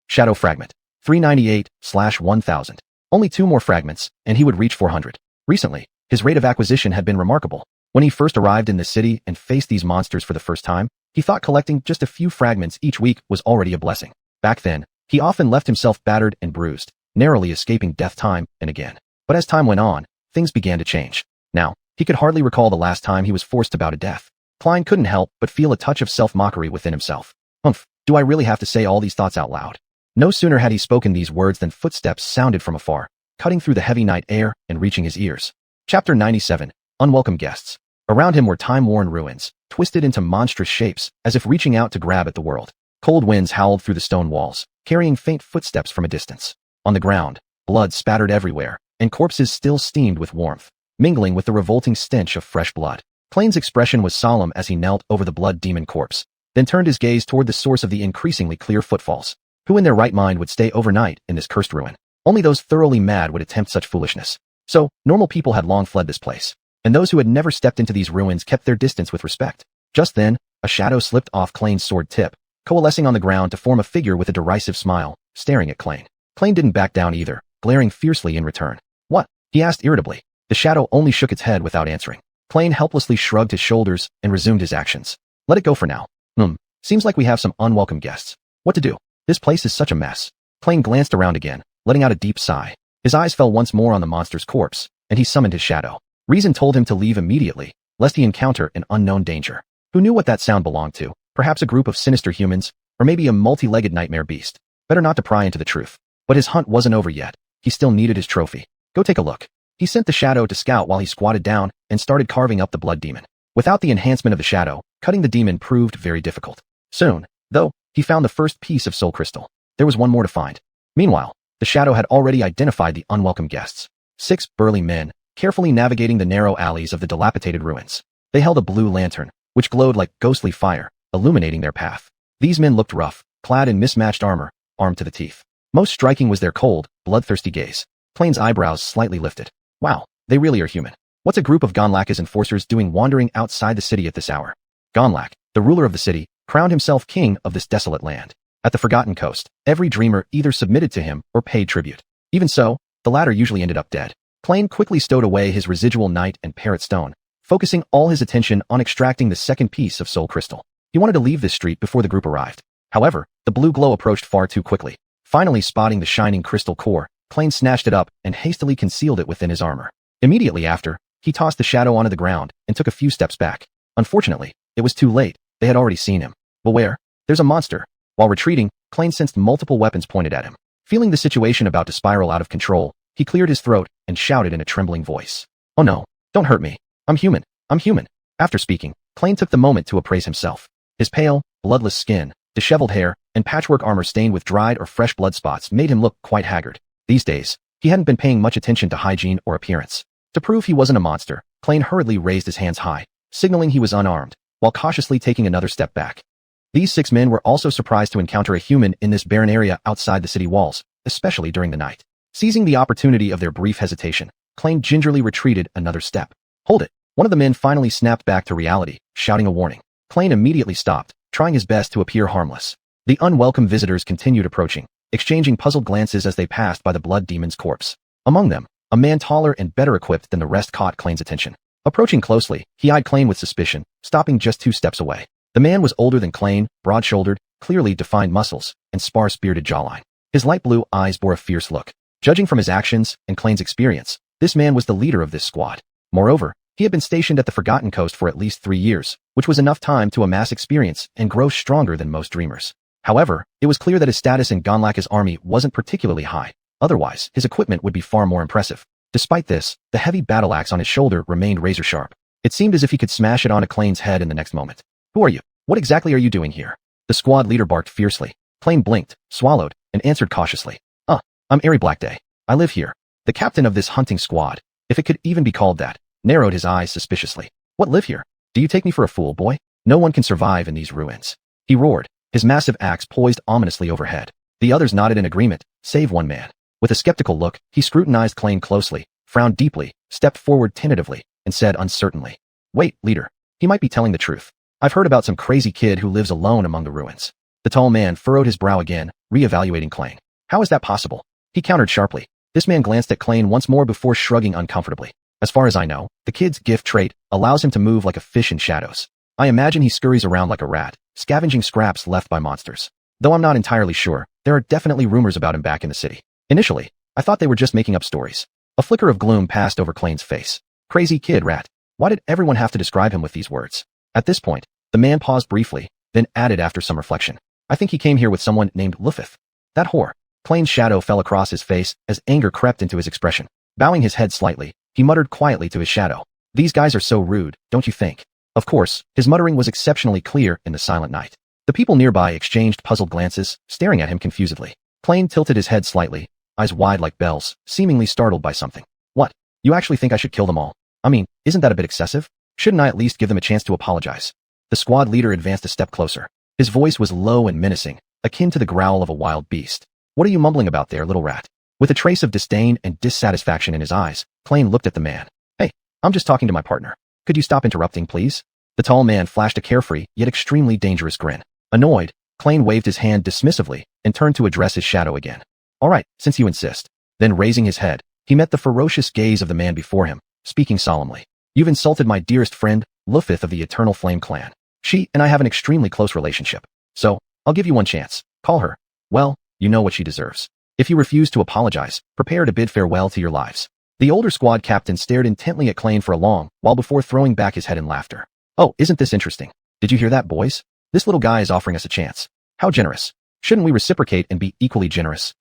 Shadow fragment. 398/1000. Only 2 more fragments, and he would reach 400. Recently, his rate of acquisition had been remarkable. When he first arrived in the city and faced these monsters for the first time, he thought collecting just a few fragments each week was already a blessing. Back then, he often left himself battered and bruised, narrowly escaping death time and again. But as time went on, things began to change. Now, he could hardly recall the last time he was forced to bow to death. Klein couldn't help but feel a touch of self-mockery within himself. Do I really have to say all these thoughts out loud? No sooner had he spoken these words than footsteps sounded from afar, cutting through the heavy night air and reaching his ears. Chapter 97. unwelcome guests. Around him were time-worn ruins, twisted into monstrous shapes, as if reaching out to grab at the world. Cold winds howled through the stone walls, carrying faint footsteps from a distance. On the ground, blood spattered everywhere, and corpses still steamed with warmth, mingling with the revolting stench of fresh blood. Clayne's expression was solemn as he knelt over the blood demon corpse, then turned his gaze toward the source of the increasingly clear footfalls. Who in their right mind would stay overnight in this cursed ruin? Only those thoroughly mad would attempt such foolishness. So, normal people had long fled this place, and those who had never stepped into these ruins kept their distance with respect. Just then, a shadow slipped off Clayne's sword tip, coalescing on the ground to form a figure with a derisive smile, staring at Clayne. Clayne didn't back down either, glaring fiercely in return. What? He asked irritably. The shadow only shook its head without answering. Clayne helplessly shrugged his shoulders and resumed his actions. Let it go for now. Seems like we have some unwelcome guests. What to do? This place is such a mess. Clayne glanced around again, letting out a deep sigh. His eyes fell once more on the monster's corpse, and he summoned his shadow. Reason told him to leave immediately, lest he encounter an unknown danger. Who knew what that sound belonged to? Perhaps a group of sinister humans, or maybe a multi-legged nightmare beast. Better not to pry into the truth. But his hunt wasn't over yet. He still needed his trophy. Go take a look. He sent the shadow to scout while he squatted down and started carving up the blood demon. Without the enhancement of the shadow, cutting the demon proved very difficult. Soon, though, he found the first piece of soul crystal. There was one more to find. Meanwhile, the shadow had already identified the unwelcome guests. 6 burly men, carefully navigating the narrow alleys of the dilapidated ruins. They held a blue lantern, which glowed like ghostly fire, illuminating their path. These men looked rough, clad in mismatched armor, armed to the teeth. Most striking was their cold, bloodthirsty gaze. Clayne's eyebrows slightly lifted. Wow, they really are human. What's a group of xuanhuan's enforcers doing wandering outside the city at this hour? Xuanhuan, the ruler of the city, crowned himself king of this desolate land. At the Forgotten Coast, every dreamer either submitted to him or paid tribute. Even so, the latter usually ended up dead. Clayne quickly stowed away his residual knight and parrot stone, focusing all his attention on extracting the second piece of soul crystal. He wanted to leave this street before the group arrived. However, the blue glow approached far too quickly. Finally spotting the shining crystal core, Clayne snatched it up and hastily concealed it within his armor. Immediately after, he tossed the shadow onto the ground and took a few steps back. Unfortunately, it was too late. They had already seen him. Beware, there's a monster. While retreating, Clayne sensed multiple weapons pointed at him. Feeling the situation about to spiral out of control, he cleared his throat and shouted in a trembling voice. Oh no, don't hurt me. I'm human. I'm human. After speaking, Clayne took the moment to appraise himself. His pale, bloodless skin, disheveled hair, and patchwork armor stained with dried or fresh blood spots made him look quite haggard. These days, he hadn't been paying much attention to hygiene or appearance. To prove he wasn't a monster, Clayne hurriedly raised his hands high, signaling he was unarmed, while cautiously taking another step back. These 6 men were also surprised to encounter a human in this barren area outside the city walls, especially during the night. Seizing the opportunity of their brief hesitation, Clayne gingerly retreated another step. Hold it! One of the men finally snapped back to reality, shouting a warning. Clayne immediately stopped, trying his best to appear harmless. The unwelcome visitors continued approaching, exchanging puzzled glances as they passed by the blood demon's corpse. Among them, a man taller and better equipped than the rest caught Clayne's attention. Approaching closely, he eyed Clayne with suspicion, stopping just 2 steps away. The man was older than Clayne, broad-shouldered, clearly defined muscles, and sparse bearded jawline. His light blue eyes bore a fierce look. Judging from his actions and Clayne's experience, this man was the leader of this squad. Moreover, he had been stationed at the Forgotten Coast for at least 3 years, which was enough time to amass experience and grow stronger than most dreamers. However, it was clear that his status in xuanhuan's army wasn't particularly high. Otherwise, his equipment would be far more impressive. Despite this, the heavy battle axe on his shoulder remained razor-sharp. It seemed as if he could smash it onto Clayne's head in the next moment. Who are you? What exactly are you doing here? The squad leader barked fiercely. Clayne blinked, swallowed, and answered cautiously. I'm Airy Blackday. I live here. The captain of this hunting squad, if it could even be called that, narrowed his eyes suspiciously. What, live here? Do you take me for a fool, boy? No one can survive in these ruins. He roared, his massive axe poised ominously overhead. The others nodded in agreement, save one man. With a skeptical look, he scrutinized Clayne closely, frowned deeply, stepped forward tentatively, and said uncertainly, Wait, leader. He might be telling the truth. I've heard about some crazy kid who lives alone among the ruins. The tall man furrowed his brow again, re-evaluating Clayne. How is that possible? He countered sharply. This man glanced at Clayne once more before shrugging uncomfortably. As far as I know, the kid's gift trait allows him to move like a fish in shadows. I imagine he scurries around like a rat, scavenging scraps left by monsters. Though I'm not entirely sure, there are definitely rumors about him back in the city. Initially, I thought they were just making up stories. A flicker of gloom passed over Clayne's face. Crazy kid rat. Why did everyone have to describe him with these words? At this point, the man paused briefly, then added after some reflection. I think he came here with someone named Lufith. That whore. Clayne's shadow fell across his face as anger crept into his expression. Bowing his head slightly, he muttered quietly to his shadow. These guys are so rude, don't you think? Of course, his muttering was exceptionally clear in the silent night. The people nearby exchanged puzzled glances, staring at him confusedly. Klein tilted his head slightly, eyes wide like bells, seemingly startled by something. What? You actually think I should kill them all? I mean, isn't that a bit excessive? Shouldn't I at least give them a chance to apologize? The squad leader advanced a step closer. His voice was low and menacing, akin to the growl of a wild beast. What are you mumbling about there, little rat? With a trace of disdain and dissatisfaction in his eyes, Klein looked at the man. Hey, I'm just talking to my partner. Could you stop interrupting, please? The tall man flashed a carefree, yet extremely dangerous grin. Annoyed, Klein waved his hand dismissively and turned to address his shadow again. All right, since you insist. Then raising his head, he met the ferocious gaze of the man before him, speaking solemnly. You've insulted my dearest friend, Lufith of the Eternal Flame clan. She and I have an extremely close relationship. So, I'll give you one chance. Call her. Well, you know what she deserves. If you refuse to apologize, prepare to bid farewell to your lives. The older squad captain stared intently at Klein for a long while before throwing back his head in laughter. Oh, isn't this interesting? Did you hear that, boys? This little guy is offering us a chance. How generous. Shouldn't we reciprocate and be equally generous,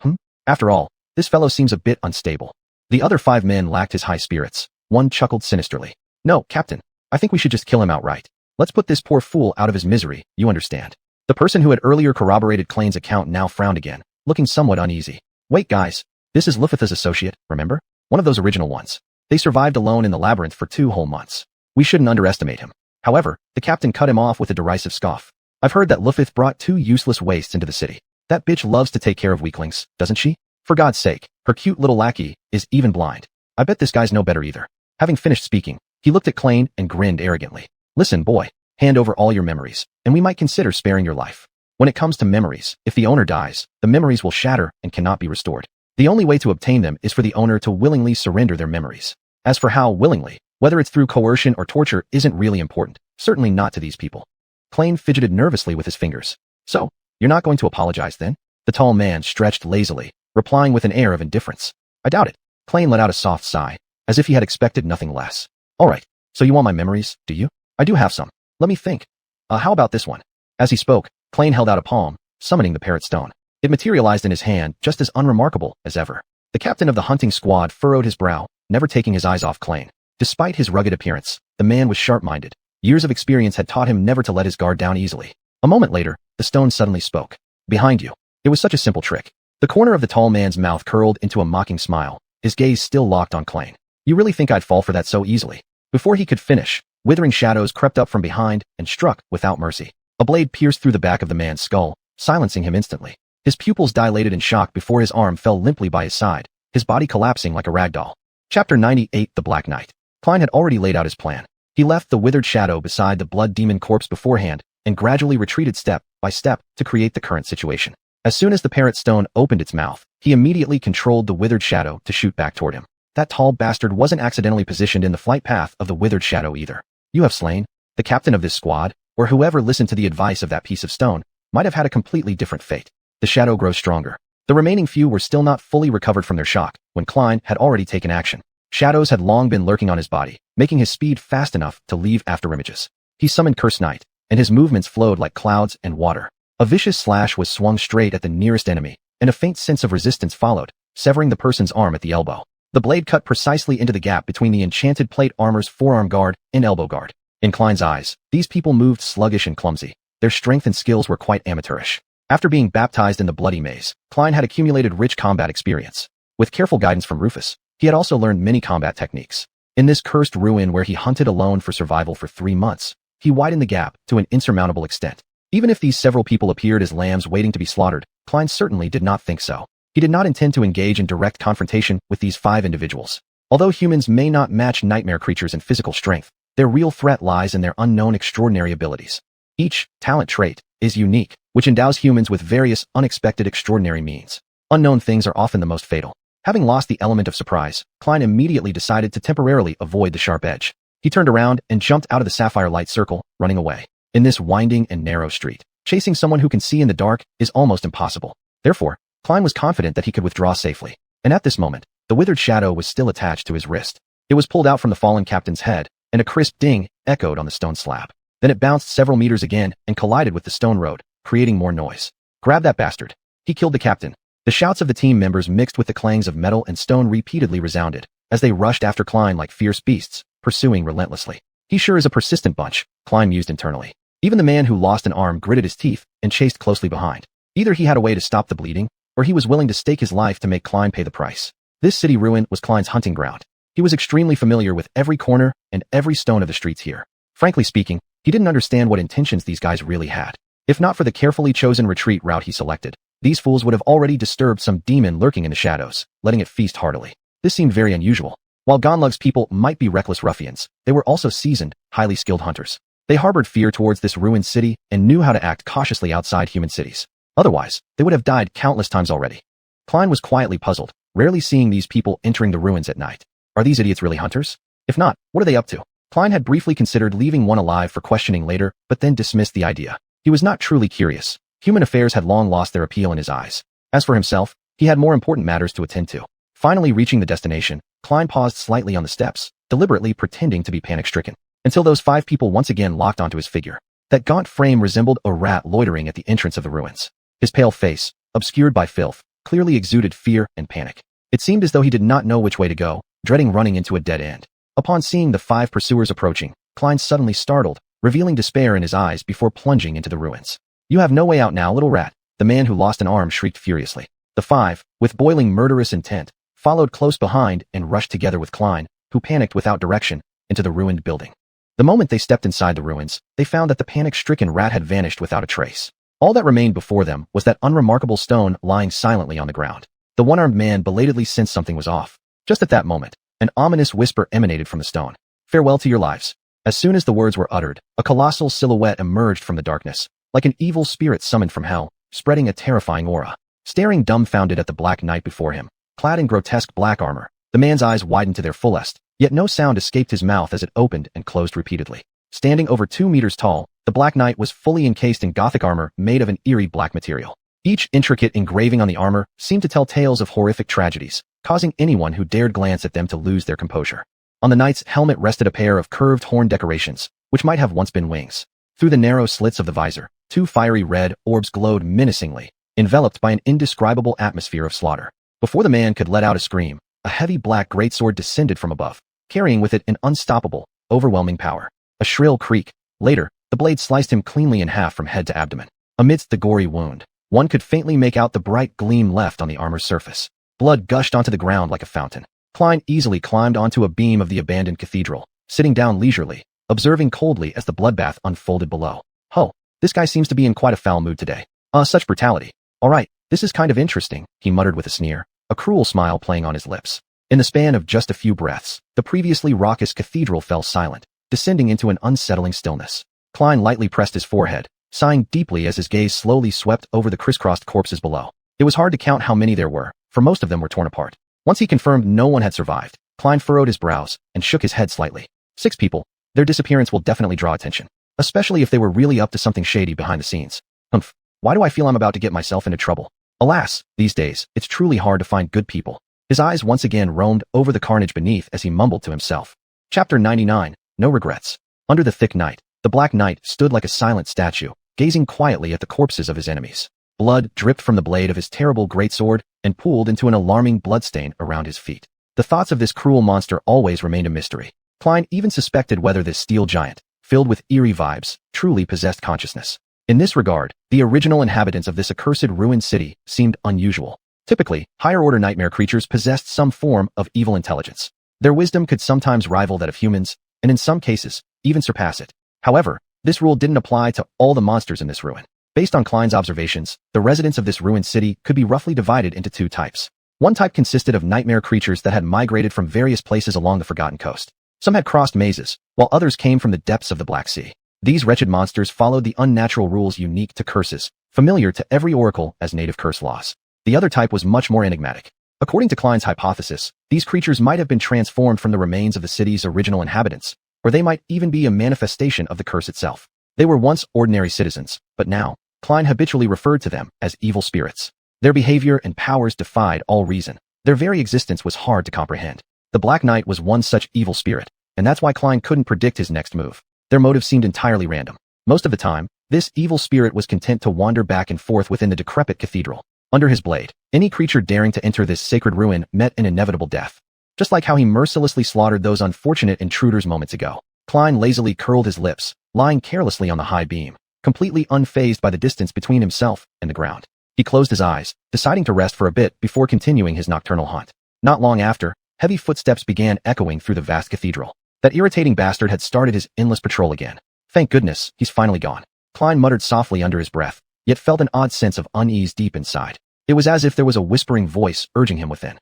After all, this fellow seems a bit unstable. The other 5 men lacked his high spirits. One chuckled sinisterly. No, Captain. I think we should just kill him outright. Let's put this poor fool out of his misery, you understand. The person who had earlier corroborated Klein's account now frowned again, looking somewhat uneasy. Wait, guys. This is Lufith's associate, remember? One of those original ones. They survived alone in the labyrinth for 2 whole months. We shouldn't underestimate him. However, the captain cut him off with a derisive scoff. I've heard that Lufith brought 2 useless wastes into the city. That bitch loves to take care of weaklings, doesn't she? For God's sake, her cute little lackey is even blind. I bet this guy's no better either. Having finished speaking, he looked at Klein and grinned arrogantly. Listen, boy, hand over all your memories, and we might consider sparing your life. When it comes to memories, if the owner dies, the memories will shatter and cannot be restored. The only way to obtain them is for the owner to willingly surrender their memories. As for how willingly, whether it's through coercion or torture isn't really important, certainly not to these people. Klein fidgeted nervously with his fingers. So, you're not going to apologize then? The tall man stretched lazily, replying with an air of indifference. I doubt it. Klein let out a soft sigh, as if he had expected nothing less. All right, so you want my memories, do you? I do have some. Let me think. How about this one? As he spoke, Klein held out a palm, summoning the parrot stone. It materialized in his hand just as unremarkable as ever. The captain of the hunting squad furrowed his brow, never taking his eyes off Klein. Despite his rugged appearance, the man was sharp-minded. Years of experience had taught him never to let his guard down easily. A moment later, the stone suddenly spoke. Behind you. It was such a simple trick. The corner of the tall man's mouth curled into a mocking smile, his gaze still locked on Klein. You really think I'd fall for that so easily? Before he could finish, withering shadows crept up from behind and struck without mercy. A blade pierced through the back of the man's skull, silencing him instantly. His pupils dilated in shock before his arm fell limply by his side, his body collapsing like a rag doll. Chapter 98 The Black Knight. Klein had already laid out his plan. He left the withered shadow beside the blood demon corpse beforehand and gradually retreated step by step to create the current situation. As soon as the parrot stone opened its mouth, he immediately controlled the withered shadow to shoot back toward him. That tall bastard wasn't accidentally positioned in the flight path of the withered shadow either. You have slain the captain of this squad, or whoever listened to the advice of that piece of stone, might have had a completely different fate. The shadow grows stronger. The remaining few were still not fully recovered from their shock when Klein had already taken action. Shadows had long been lurking on his body, making his speed fast enough to leave afterimages. He summoned Curse Knight, and his movements flowed like clouds and water. A vicious slash was swung straight at the nearest enemy, and a faint sense of resistance followed, severing the person's arm at the elbow. The blade cut precisely into the gap between the enchanted plate armor's forearm guard and elbow guard. In Klein's eyes, these people moved sluggish and clumsy. Their strength and skills were quite amateurish. After being baptized in the bloody maze, Klein had accumulated rich combat experience. With careful guidance from Rufus, he had also learned many combat techniques. In this cursed ruin where he hunted alone for survival for 3 months, he widened the gap to an insurmountable extent. Even if these several people appeared as lambs waiting to be slaughtered, Klein certainly did not think so. He did not intend to engage in direct confrontation with these 5 individuals. Although humans may not match nightmare creatures in physical strength, their real threat lies in their unknown extraordinary abilities. Each talent trait is unique, which endows humans with various unexpected extraordinary means. Unknown things are often the most fatal. Having lost the element of surprise, Klein immediately decided to temporarily avoid the sharp edge. He turned around and jumped out of the sapphire light circle, running away. In this winding and narrow street, chasing someone who can see in the dark is almost impossible. Therefore, Klein was confident that he could withdraw safely. And at this moment, the withered shadow was still attached to his wrist. It was pulled out from the fallen captain's head, and a crisp ding echoed on the stone slab. Then it bounced several meters again and collided with the stone road, creating more noise. Grab that bastard. He killed the captain. The shouts of the team members mixed with the clangs of metal and stone repeatedly resounded, as they rushed after Klein like fierce beasts, pursuing relentlessly. He sure is a persistent bunch, Klein mused internally. Even the man who lost an arm gritted his teeth and chased closely behind. Either he had a way to stop the bleeding, or he was willing to stake his life to make Klein pay the price. This city ruin was Klein's hunting ground. He was extremely familiar with every corner and every stone of the streets here. Frankly speaking, he didn't understand what intentions these guys really had. If not for the carefully chosen retreat route he selected, these fools would have already disturbed some demon lurking in the shadows, letting it feast heartily. This seemed very unusual. While Ganlug's people might be reckless ruffians, they were also seasoned, highly skilled hunters. They harbored fear towards this ruined city and knew how to act cautiously outside human cities. Otherwise, they would have died countless times already. Klein was quietly puzzled, rarely seeing these people entering the ruins at night. Are these idiots really hunters? If not, what are they up to? Klein had briefly considered leaving one alive for questioning later, but then dismissed the idea. He was not truly curious. Human affairs had long lost their appeal in his eyes. As for himself, he had more important matters to attend to. Finally reaching the destination, Klein paused slightly on the steps, deliberately pretending to be panic-stricken, until those 5 people once again locked onto his figure. That gaunt frame resembled a rat loitering at the entrance of the ruins. His pale face, obscured by filth, clearly exuded fear and panic. It seemed as though he did not know which way to go, dreading running into a dead end. Upon seeing the 5 pursuers approaching, Klein suddenly startled, revealing despair in his eyes before plunging into the ruins. You have no way out now, little rat, the man who lost an arm shrieked furiously. The 5, with boiling murderous intent, followed close behind and rushed together with Klein, who panicked without direction, into the ruined building. The moment they stepped inside the ruins, they found that the panic-stricken rat had vanished without a trace. All that remained before them was that unremarkable stone lying silently on the ground. The one-armed man belatedly sensed something was off. Just at that moment, an ominous whisper emanated from the stone. Farewell to your lives. As soon as the words were uttered, a colossal silhouette emerged from the darkness, like an evil spirit summoned from hell, spreading a terrifying aura. Staring dumbfounded at the Black Knight before him, clad in grotesque black armor, the man's eyes widened to their fullest, yet no sound escaped his mouth as it opened and closed repeatedly. Standing over 2 meters tall, the Black Knight was fully encased in Gothic armor made of an eerie black material. Each intricate engraving on the armor seemed to tell tales of horrific tragedies, causing anyone who dared glance at them to lose their composure. On the knight's helmet rested a pair of curved horn decorations, which might have once been wings. Through the narrow slits of the visor, 2 fiery red orbs glowed menacingly, enveloped by an indescribable atmosphere of slaughter. Before the man could let out a scream, a heavy black greatsword descended from above, carrying with it an unstoppable, overwhelming power. A shrill creak. Later, the blade sliced him cleanly in half from head to abdomen. Amidst the gory wound, one could faintly make out the bright gleam left on the armor's surface. Blood gushed onto the ground like a fountain. Klein easily climbed onto a beam of the abandoned cathedral, sitting down leisurely, observing coldly as the bloodbath unfolded below. Oh, this guy seems to be in quite a foul mood today. Such brutality. All right, this is kind of interesting, he muttered with a sneer, a cruel smile playing on his lips. In the span of just a few breaths, the previously raucous cathedral fell silent, descending into an unsettling stillness. Klein lightly pressed his forehead, sighing deeply as his gaze slowly swept over the crisscrossed corpses below. It was hard to count how many there were, for most of them were torn apart. Once he confirmed no one had survived, Klein furrowed his brows and shook his head slightly. 6 people. Their disappearance will definitely draw attention, especially if they were really up to something shady behind the scenes. Humph. Why do I feel I'm about to get myself into trouble? Alas, these days, it's truly hard to find good people. His eyes once again roamed over the carnage beneath as he mumbled to himself. Chapter 99. No regrets. Under the thick night, the Black Knight stood like a silent statue, gazing quietly at the corpses of his enemies. Blood dripped from the blade of his terrible greatsword and pooled into an alarming bloodstain around his feet. The thoughts of this cruel monster always remained a mystery. Klein even suspected whether this steel giant, filled with eerie vibes, truly possessed consciousness. In this regard, the original inhabitants of this accursed ruined city seemed unusual. Typically, higher-order nightmare creatures possessed some form of evil intelligence. Their wisdom could sometimes rival that of humans, and in some cases, even surpass it. However, this rule didn't apply to all the monsters in this ruin. Based on Klein's observations, the residents of this ruined city could be roughly divided into 2 types. One type consisted of nightmare creatures that had migrated from various places along the Forgotten Coast. Some had crossed mazes, while others came from the depths of the Black Sea. These wretched monsters followed the unnatural rules unique to curses, familiar to every oracle as native curse laws. The other type was much more enigmatic. According to Klein's hypothesis, these creatures might have been transformed from the remains of the city's original inhabitants, or they might even be a manifestation of the curse itself. They were once ordinary citizens, but now, Klein habitually referred to them as evil spirits. Their behavior and powers defied all reason. Their very existence was hard to comprehend. The Black Knight was one such evil spirit, and that's why Klein couldn't predict his next move. Their motive seemed entirely random. Most of the time, this evil spirit was content to wander back and forth within the decrepit cathedral. Under his blade, any creature daring to enter this sacred ruin met an inevitable death. Just like how he mercilessly slaughtered those unfortunate intruders moments ago. Klein lazily curled his lips, lying carelessly on the high beam, completely unfazed by the distance between himself and the ground. He closed his eyes, deciding to rest for a bit before continuing his nocturnal hunt. Not long after, heavy footsteps began echoing through the vast cathedral. That irritating bastard had started his endless patrol again. Thank goodness, he's finally gone. Klein muttered softly under his breath, yet felt an odd sense of unease deep inside. It was as if there was a whispering voice urging him within.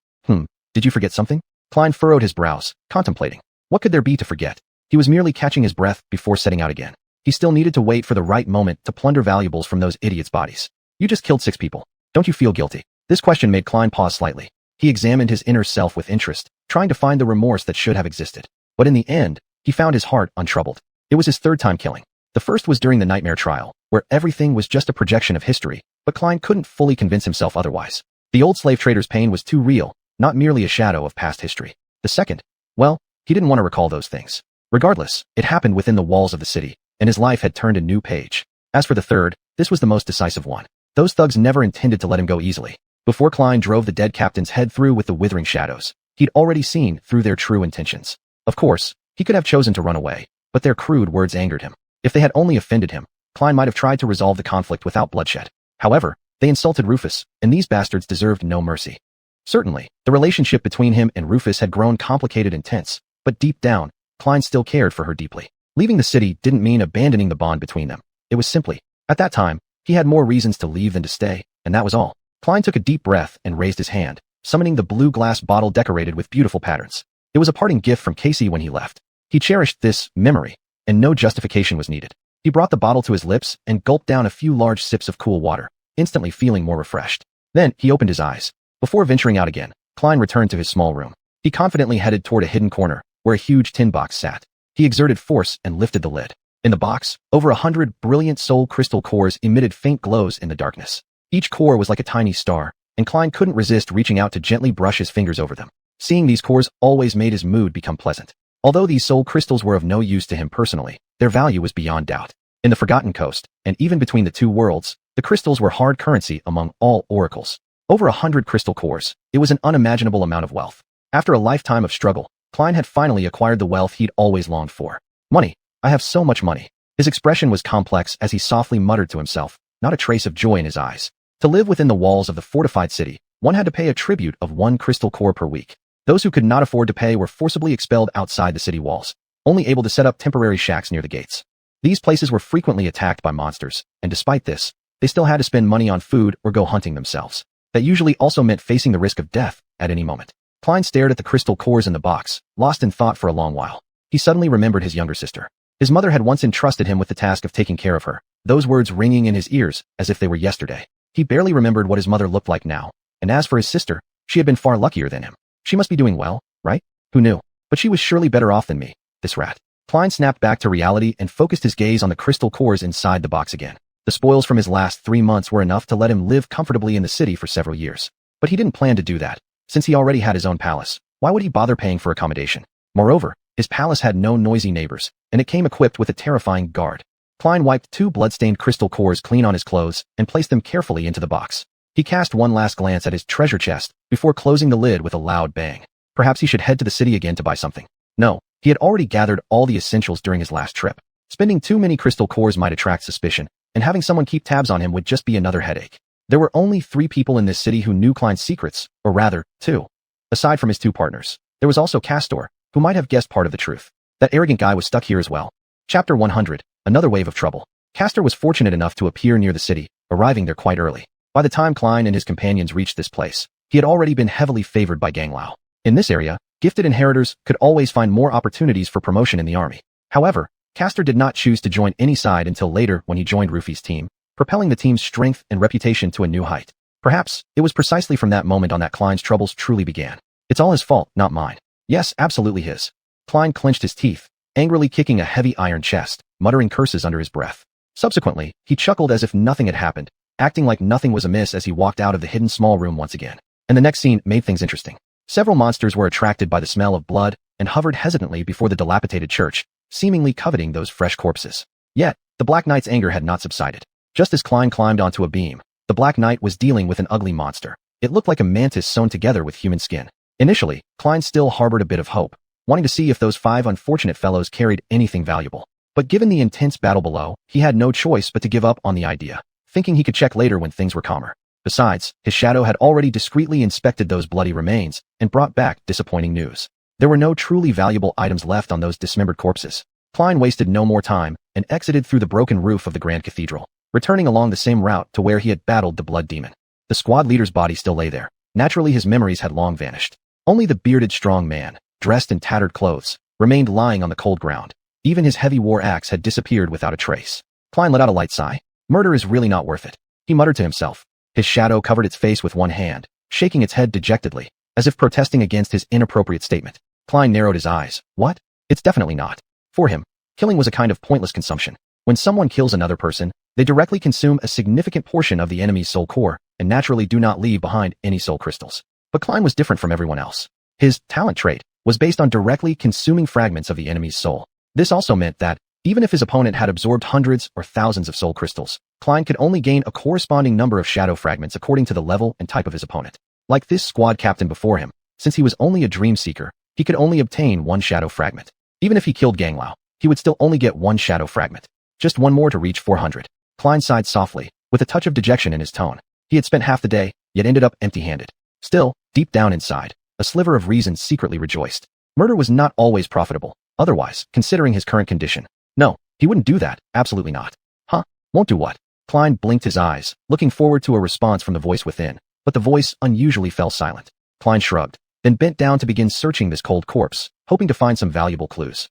Did you forget something? Klein furrowed his brows, contemplating. What could there be to forget? He was merely catching his breath before setting out again. He still needed to wait for the right moment to plunder valuables from those idiots' bodies. You just killed 6 people. Don't you feel guilty? This question made Klein pause slightly. He examined his inner self with interest, trying to find the remorse that should have existed. But in the end, he found his heart untroubled. It was his 3rd time killing. The first was during the nightmare trial, where everything was just a projection of history, but Klein couldn't fully convince himself otherwise. The old slave trader's pain was too real, not merely a shadow of past history. The second, well, he didn't want to recall those things. Regardless, it happened within the walls of the city, and his life had turned a new page. As for the third, this was the most decisive one. Those thugs never intended to let him go easily. Before Klein drove the dead captain's head through with the withering shadows, he'd already seen through their true intentions. Of course, he could have chosen to run away, but their crude words angered him. If they had only offended him, Klein might have tried to resolve the conflict without bloodshed. However, they insulted Rufus, and these bastards deserved no mercy. Certainly, the relationship between him and Rufus had grown complicated and tense, but deep down, Klein still cared for her deeply. Leaving the city didn't mean abandoning the bond between them. It was simply, at that time, he had more reasons to leave than to stay, and that was all. Klein took a deep breath and raised his hand, summoning the blue glass bottle decorated with beautiful patterns. It was a parting gift from Casey when he left. He cherished this memory, and no justification was needed. He brought the bottle to his lips and gulped down a few large sips of cool water, instantly feeling more refreshed. Then, he opened his eyes. Before venturing out again, Klein returned to his small room. He confidently headed toward a hidden corner, where a huge tin box sat. He exerted force and lifted the lid. In the box, over 100 brilliant soul crystal cores emitted faint glows in the darkness. Each core was like a tiny star, and Klein couldn't resist reaching out to gently brush his fingers over them. Seeing these cores always made his mood become pleasant. Although these soul crystals were of no use to him personally, their value was beyond doubt. In the Forgotten Coast, and even between the two worlds, the crystals were hard currency among all oracles. Over 100 crystal cores, it was an unimaginable amount of wealth. After a lifetime of struggle, Klein had finally acquired the wealth he'd always longed for. Money. I have so much money. His expression was complex as he softly muttered to himself, not a trace of joy in his eyes. To live within the walls of the fortified city, one had to pay a tribute of 1 crystal core per week. Those who could not afford to pay were forcibly expelled outside the city walls, only able to set up temporary shacks near the gates. These places were frequently attacked by monsters, and despite this, they still had to spend money on food or go hunting themselves. That usually also meant facing the risk of death at any moment. Klein stared at the crystal cores in the box, lost in thought for a long while. He suddenly remembered his younger sister. His mother had once entrusted him with the task of taking care of her, those words ringing in his ears as if they were yesterday. He barely remembered what his mother looked like now, and as for his sister, she had been far luckier than him. She must be doing well, right? Who knew? But she was surely better off than me, this rat. Klein snapped back to reality and focused his gaze on the crystal cores inside the box again. The spoils from his last 3 months were enough to let him live comfortably in the city for several years. But he didn't plan to do that. Since he already had his own palace, why would he bother paying for accommodation? Moreover, his palace had no noisy neighbors, and it came equipped with a terrifying guard. Klein wiped 2 blood-stained crystal cores clean on his clothes and placed them carefully into the box. He cast one last glance at his treasure chest before closing the lid with a loud bang. Perhaps he should head to the city again to buy something. No, he had already gathered all the essentials during his last trip. Spending too many crystal cores might attract suspicion, and having someone keep tabs on him would just be another headache. There were only 3 people in this city who knew Klein's secrets, or rather, 2. Aside from his 2 partners, there was also Castor, who might have guessed part of the truth. That arrogant guy was stuck here as well. Chapter 100, Another Wave of Trouble. Castor was fortunate enough to appear near the city, arriving there quite early. By the time Klein and his companions reached this place, he had already been heavily favored by Gang Lao. In this area, gifted inheritors could always find more opportunities for promotion in the army. However, Castor did not choose to join any side until later when he joined Rufy's team, propelling the team's strength and reputation to a new height. Perhaps, it was precisely from that moment on that Klein's troubles truly began. It's all his fault, not mine. Yes, absolutely his. Klein clenched his teeth, angrily kicking a heavy iron chest, muttering curses under his breath. Subsequently, he chuckled as if nothing had happened, acting like nothing was amiss as he walked out of the hidden small room once again. And the next scene made things interesting. Several monsters were attracted by the smell of blood and hovered hesitantly before the dilapidated church, seemingly coveting those fresh corpses. Yet, the Black Knight's anger had not subsided. Just as Klein climbed onto a beam, the Black Knight was dealing with an ugly monster. It looked like a mantis sewn together with human skin. Initially, Klein still harbored a bit of hope, wanting to see if those 5 unfortunate fellows carried anything valuable. But given the intense battle below, he had no choice but to give up on the idea, thinking he could check later when things were calmer. Besides, his shadow had already discreetly inspected those bloody remains and brought back disappointing news. There were no truly valuable items left on those dismembered corpses. Klein wasted no more time and exited through the broken roof of the Grand Cathedral, returning along the same route to where he had battled the blood demon. The squad leader's body still lay there. Naturally, his memories had long vanished. Only the bearded strong man, dressed in tattered clothes, remained lying on the cold ground. Even his heavy war axe had disappeared without a trace. Klein let out a light sigh. Murder is really not worth it, he muttered to himself. His shadow covered its face with one hand, shaking its head dejectedly, as if protesting against his inappropriate statement. Klein narrowed his eyes. What? It's definitely not. For him, killing was a kind of pointless consumption. When someone kills another person, they directly consume a significant portion of the enemy's soul core, and naturally do not leave behind any soul crystals. But Klein was different from everyone else. His talent trait was based on directly consuming fragments of the enemy's soul. This also meant that, even if his opponent had absorbed hundreds or thousands of soul crystals, Klein could only gain a corresponding number of shadow fragments according to the level and type of his opponent. Like this squad captain before him, since he was only a dream seeker, he could only obtain 1 shadow fragment. Even if he killed Ganglao, he would still only get 1 shadow fragment. Just 1 more to reach 400. Klein sighed softly, with a touch of dejection in his tone. He had spent half the day, yet ended up empty-handed. Still, deep down inside, a sliver of reason secretly rejoiced. Murder was not always profitable, otherwise, considering his current condition. No, he wouldn't do that, absolutely not. Huh? Won't do what? Klein blinked his eyes, looking forward to a response from the voice within, but the voice unusually fell silent. Klein shrugged, then bent down to begin searching this cold corpse, hoping to find some valuable clues.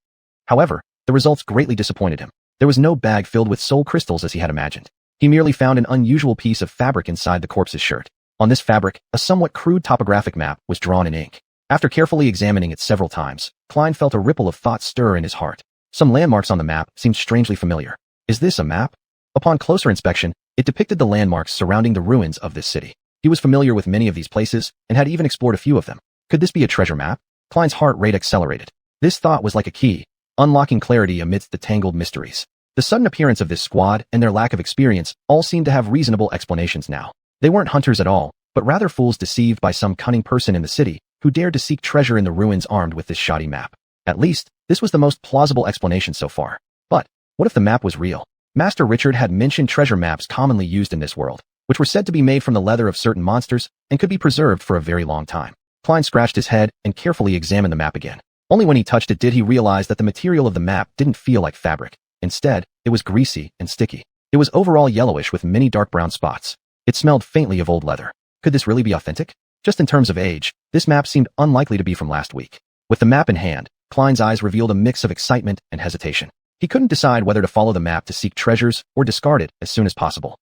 However, the results greatly disappointed him. There was no bag filled with soul crystals as he had imagined. He merely found an unusual piece of fabric inside the corpse's shirt. On this fabric, a somewhat crude topographic map was drawn in ink. After carefully examining it several times, Klein felt a ripple of thought stir in his heart. Some landmarks on the map seemed strangely familiar. Is this a map? Upon closer inspection, it depicted the landmarks surrounding the ruins of this city. He was familiar with many of these places and had even explored a few of them. Could this be a treasure map? Klein's heart rate accelerated. This thought was like a key, unlocking clarity amidst the tangled mysteries. The sudden appearance of this squad and their lack of experience all seemed to have reasonable explanations now. They weren't hunters at all, but rather fools deceived by some cunning person in the city who dared to seek treasure in the ruins armed with this shoddy map. At least, this was the most plausible explanation so far. But what if the map was real? Master Richard had mentioned treasure maps commonly used in this world, which were said to be made from the leather of certain monsters and could be preserved for a very long time. Klein scratched his head and carefully examined the map again. Only when he touched it did he realize that the material of the map didn't feel like fabric. Instead, it was greasy and sticky. It was overall yellowish with many dark brown spots. It smelled faintly of old leather. Could this really be authentic? Just in terms of age, this map seemed unlikely to be from last week. With the map in hand, Klein's eyes revealed a mix of excitement and hesitation. He couldn't decide whether to follow the map to seek treasures or discard it as soon as possible.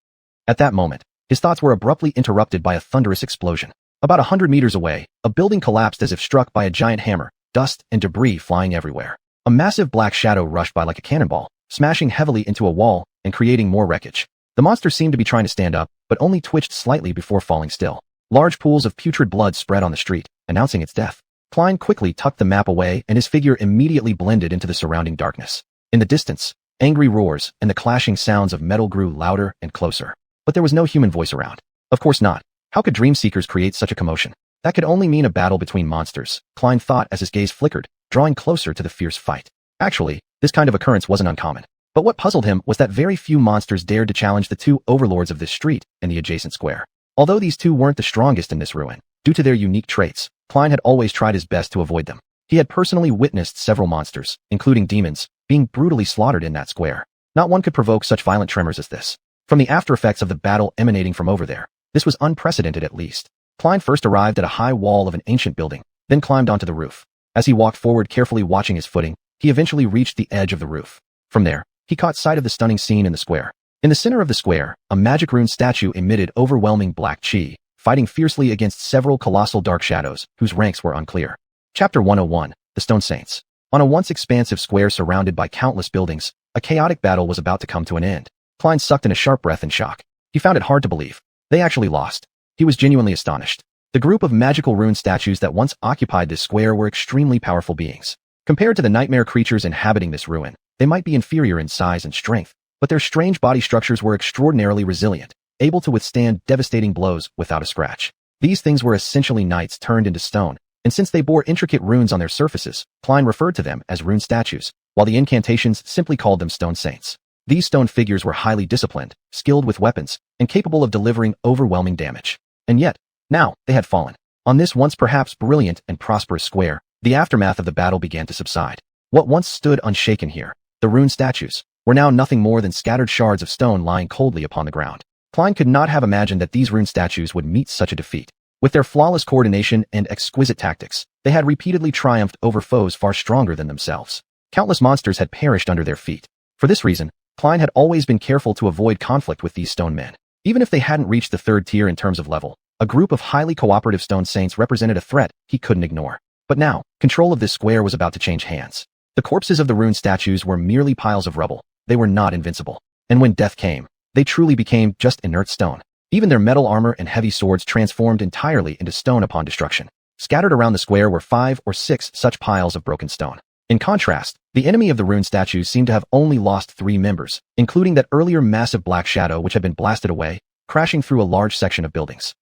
At that moment, his thoughts were abruptly interrupted by a thunderous explosion. About 100 meters away, a building collapsed as if struck by a giant hammer, dust and debris flying everywhere. A massive black shadow rushed by like a cannonball, smashing heavily into a wall and creating more wreckage. The monster seemed to be trying to stand up, but only twitched slightly before falling still. Large pools of putrid blood spread on the street, announcing its death. Klein quickly tucked the map away and his figure immediately blended into the surrounding darkness. In the distance, angry roars and the clashing sounds of metal grew louder and closer. But there was no human voice around. Of course not. How could dream seekers create such a commotion? That could only mean a battle between monsters, Klein thought as his gaze flickered, drawing closer to the fierce fight. Actually, this kind of occurrence wasn't uncommon. But what puzzled him was that very few monsters dared to challenge the two overlords of this street and the adjacent square. Although these two weren't the strongest in this ruin, due to their unique traits, Klein had always tried his best to avoid them. He had personally witnessed several monsters, including demons, being brutally slaughtered in that square. Not one could provoke such violent tremors as this. From the after effects of the battle emanating from over there, this was unprecedented at least. Klein first arrived at a high wall of an ancient building, then climbed onto the roof. As he walked forward carefully watching his footing, he eventually reached the edge of the roof. From there, he caught sight of the stunning scene in the square. In the center of the square, a magic rune statue emitted overwhelming black chi, fighting fiercely against several colossal dark shadows, whose ranks were unclear. Chapter 101, The Stone Saints. On a once expansive square surrounded by countless buildings, a chaotic battle was about to come to an end. Klein sucked in a sharp breath in shock. He found it hard to believe. They actually lost. He was genuinely astonished. The group of magical rune statues that once occupied this square were extremely powerful beings. Compared to the nightmare creatures inhabiting this ruin, they might be inferior in size and strength, but their strange body structures were extraordinarily resilient, able to withstand devastating blows without a scratch. These things were essentially knights turned into stone, and since they bore intricate runes on their surfaces, Klein referred to them as rune statues, while the incantations simply called them stone saints. These stone figures were highly disciplined, skilled with weapons, and capable of delivering overwhelming damage. And yet, now, they had fallen. On this once perhaps brilliant and prosperous square, the aftermath of the battle began to subside. What once stood unshaken here, the rune statues, were now nothing more than scattered shards of stone lying coldly upon the ground. Klein could not have imagined that these rune statues would meet such a defeat. With their flawless coordination and exquisite tactics, they had repeatedly triumphed over foes far stronger than themselves. Countless monsters had perished under their feet. For this reason, Klein had always been careful to avoid conflict with these stone men. Even if they hadn't reached the third tier in terms of level, a group of highly cooperative stone saints represented a threat he couldn't ignore. But now, control of this square was about to change hands. The corpses of the rune statues were merely piles of rubble. They were not invincible. And when death came, they truly became just inert stone. Even their metal armor and heavy swords transformed entirely into stone upon destruction. Scattered around the square were 5 or 6 such piles of broken stone. In contrast, the enemy of the rune statues seemed to have only lost 3 members, including that earlier massive black shadow which had been blasted away, crashing through a large section of buildings.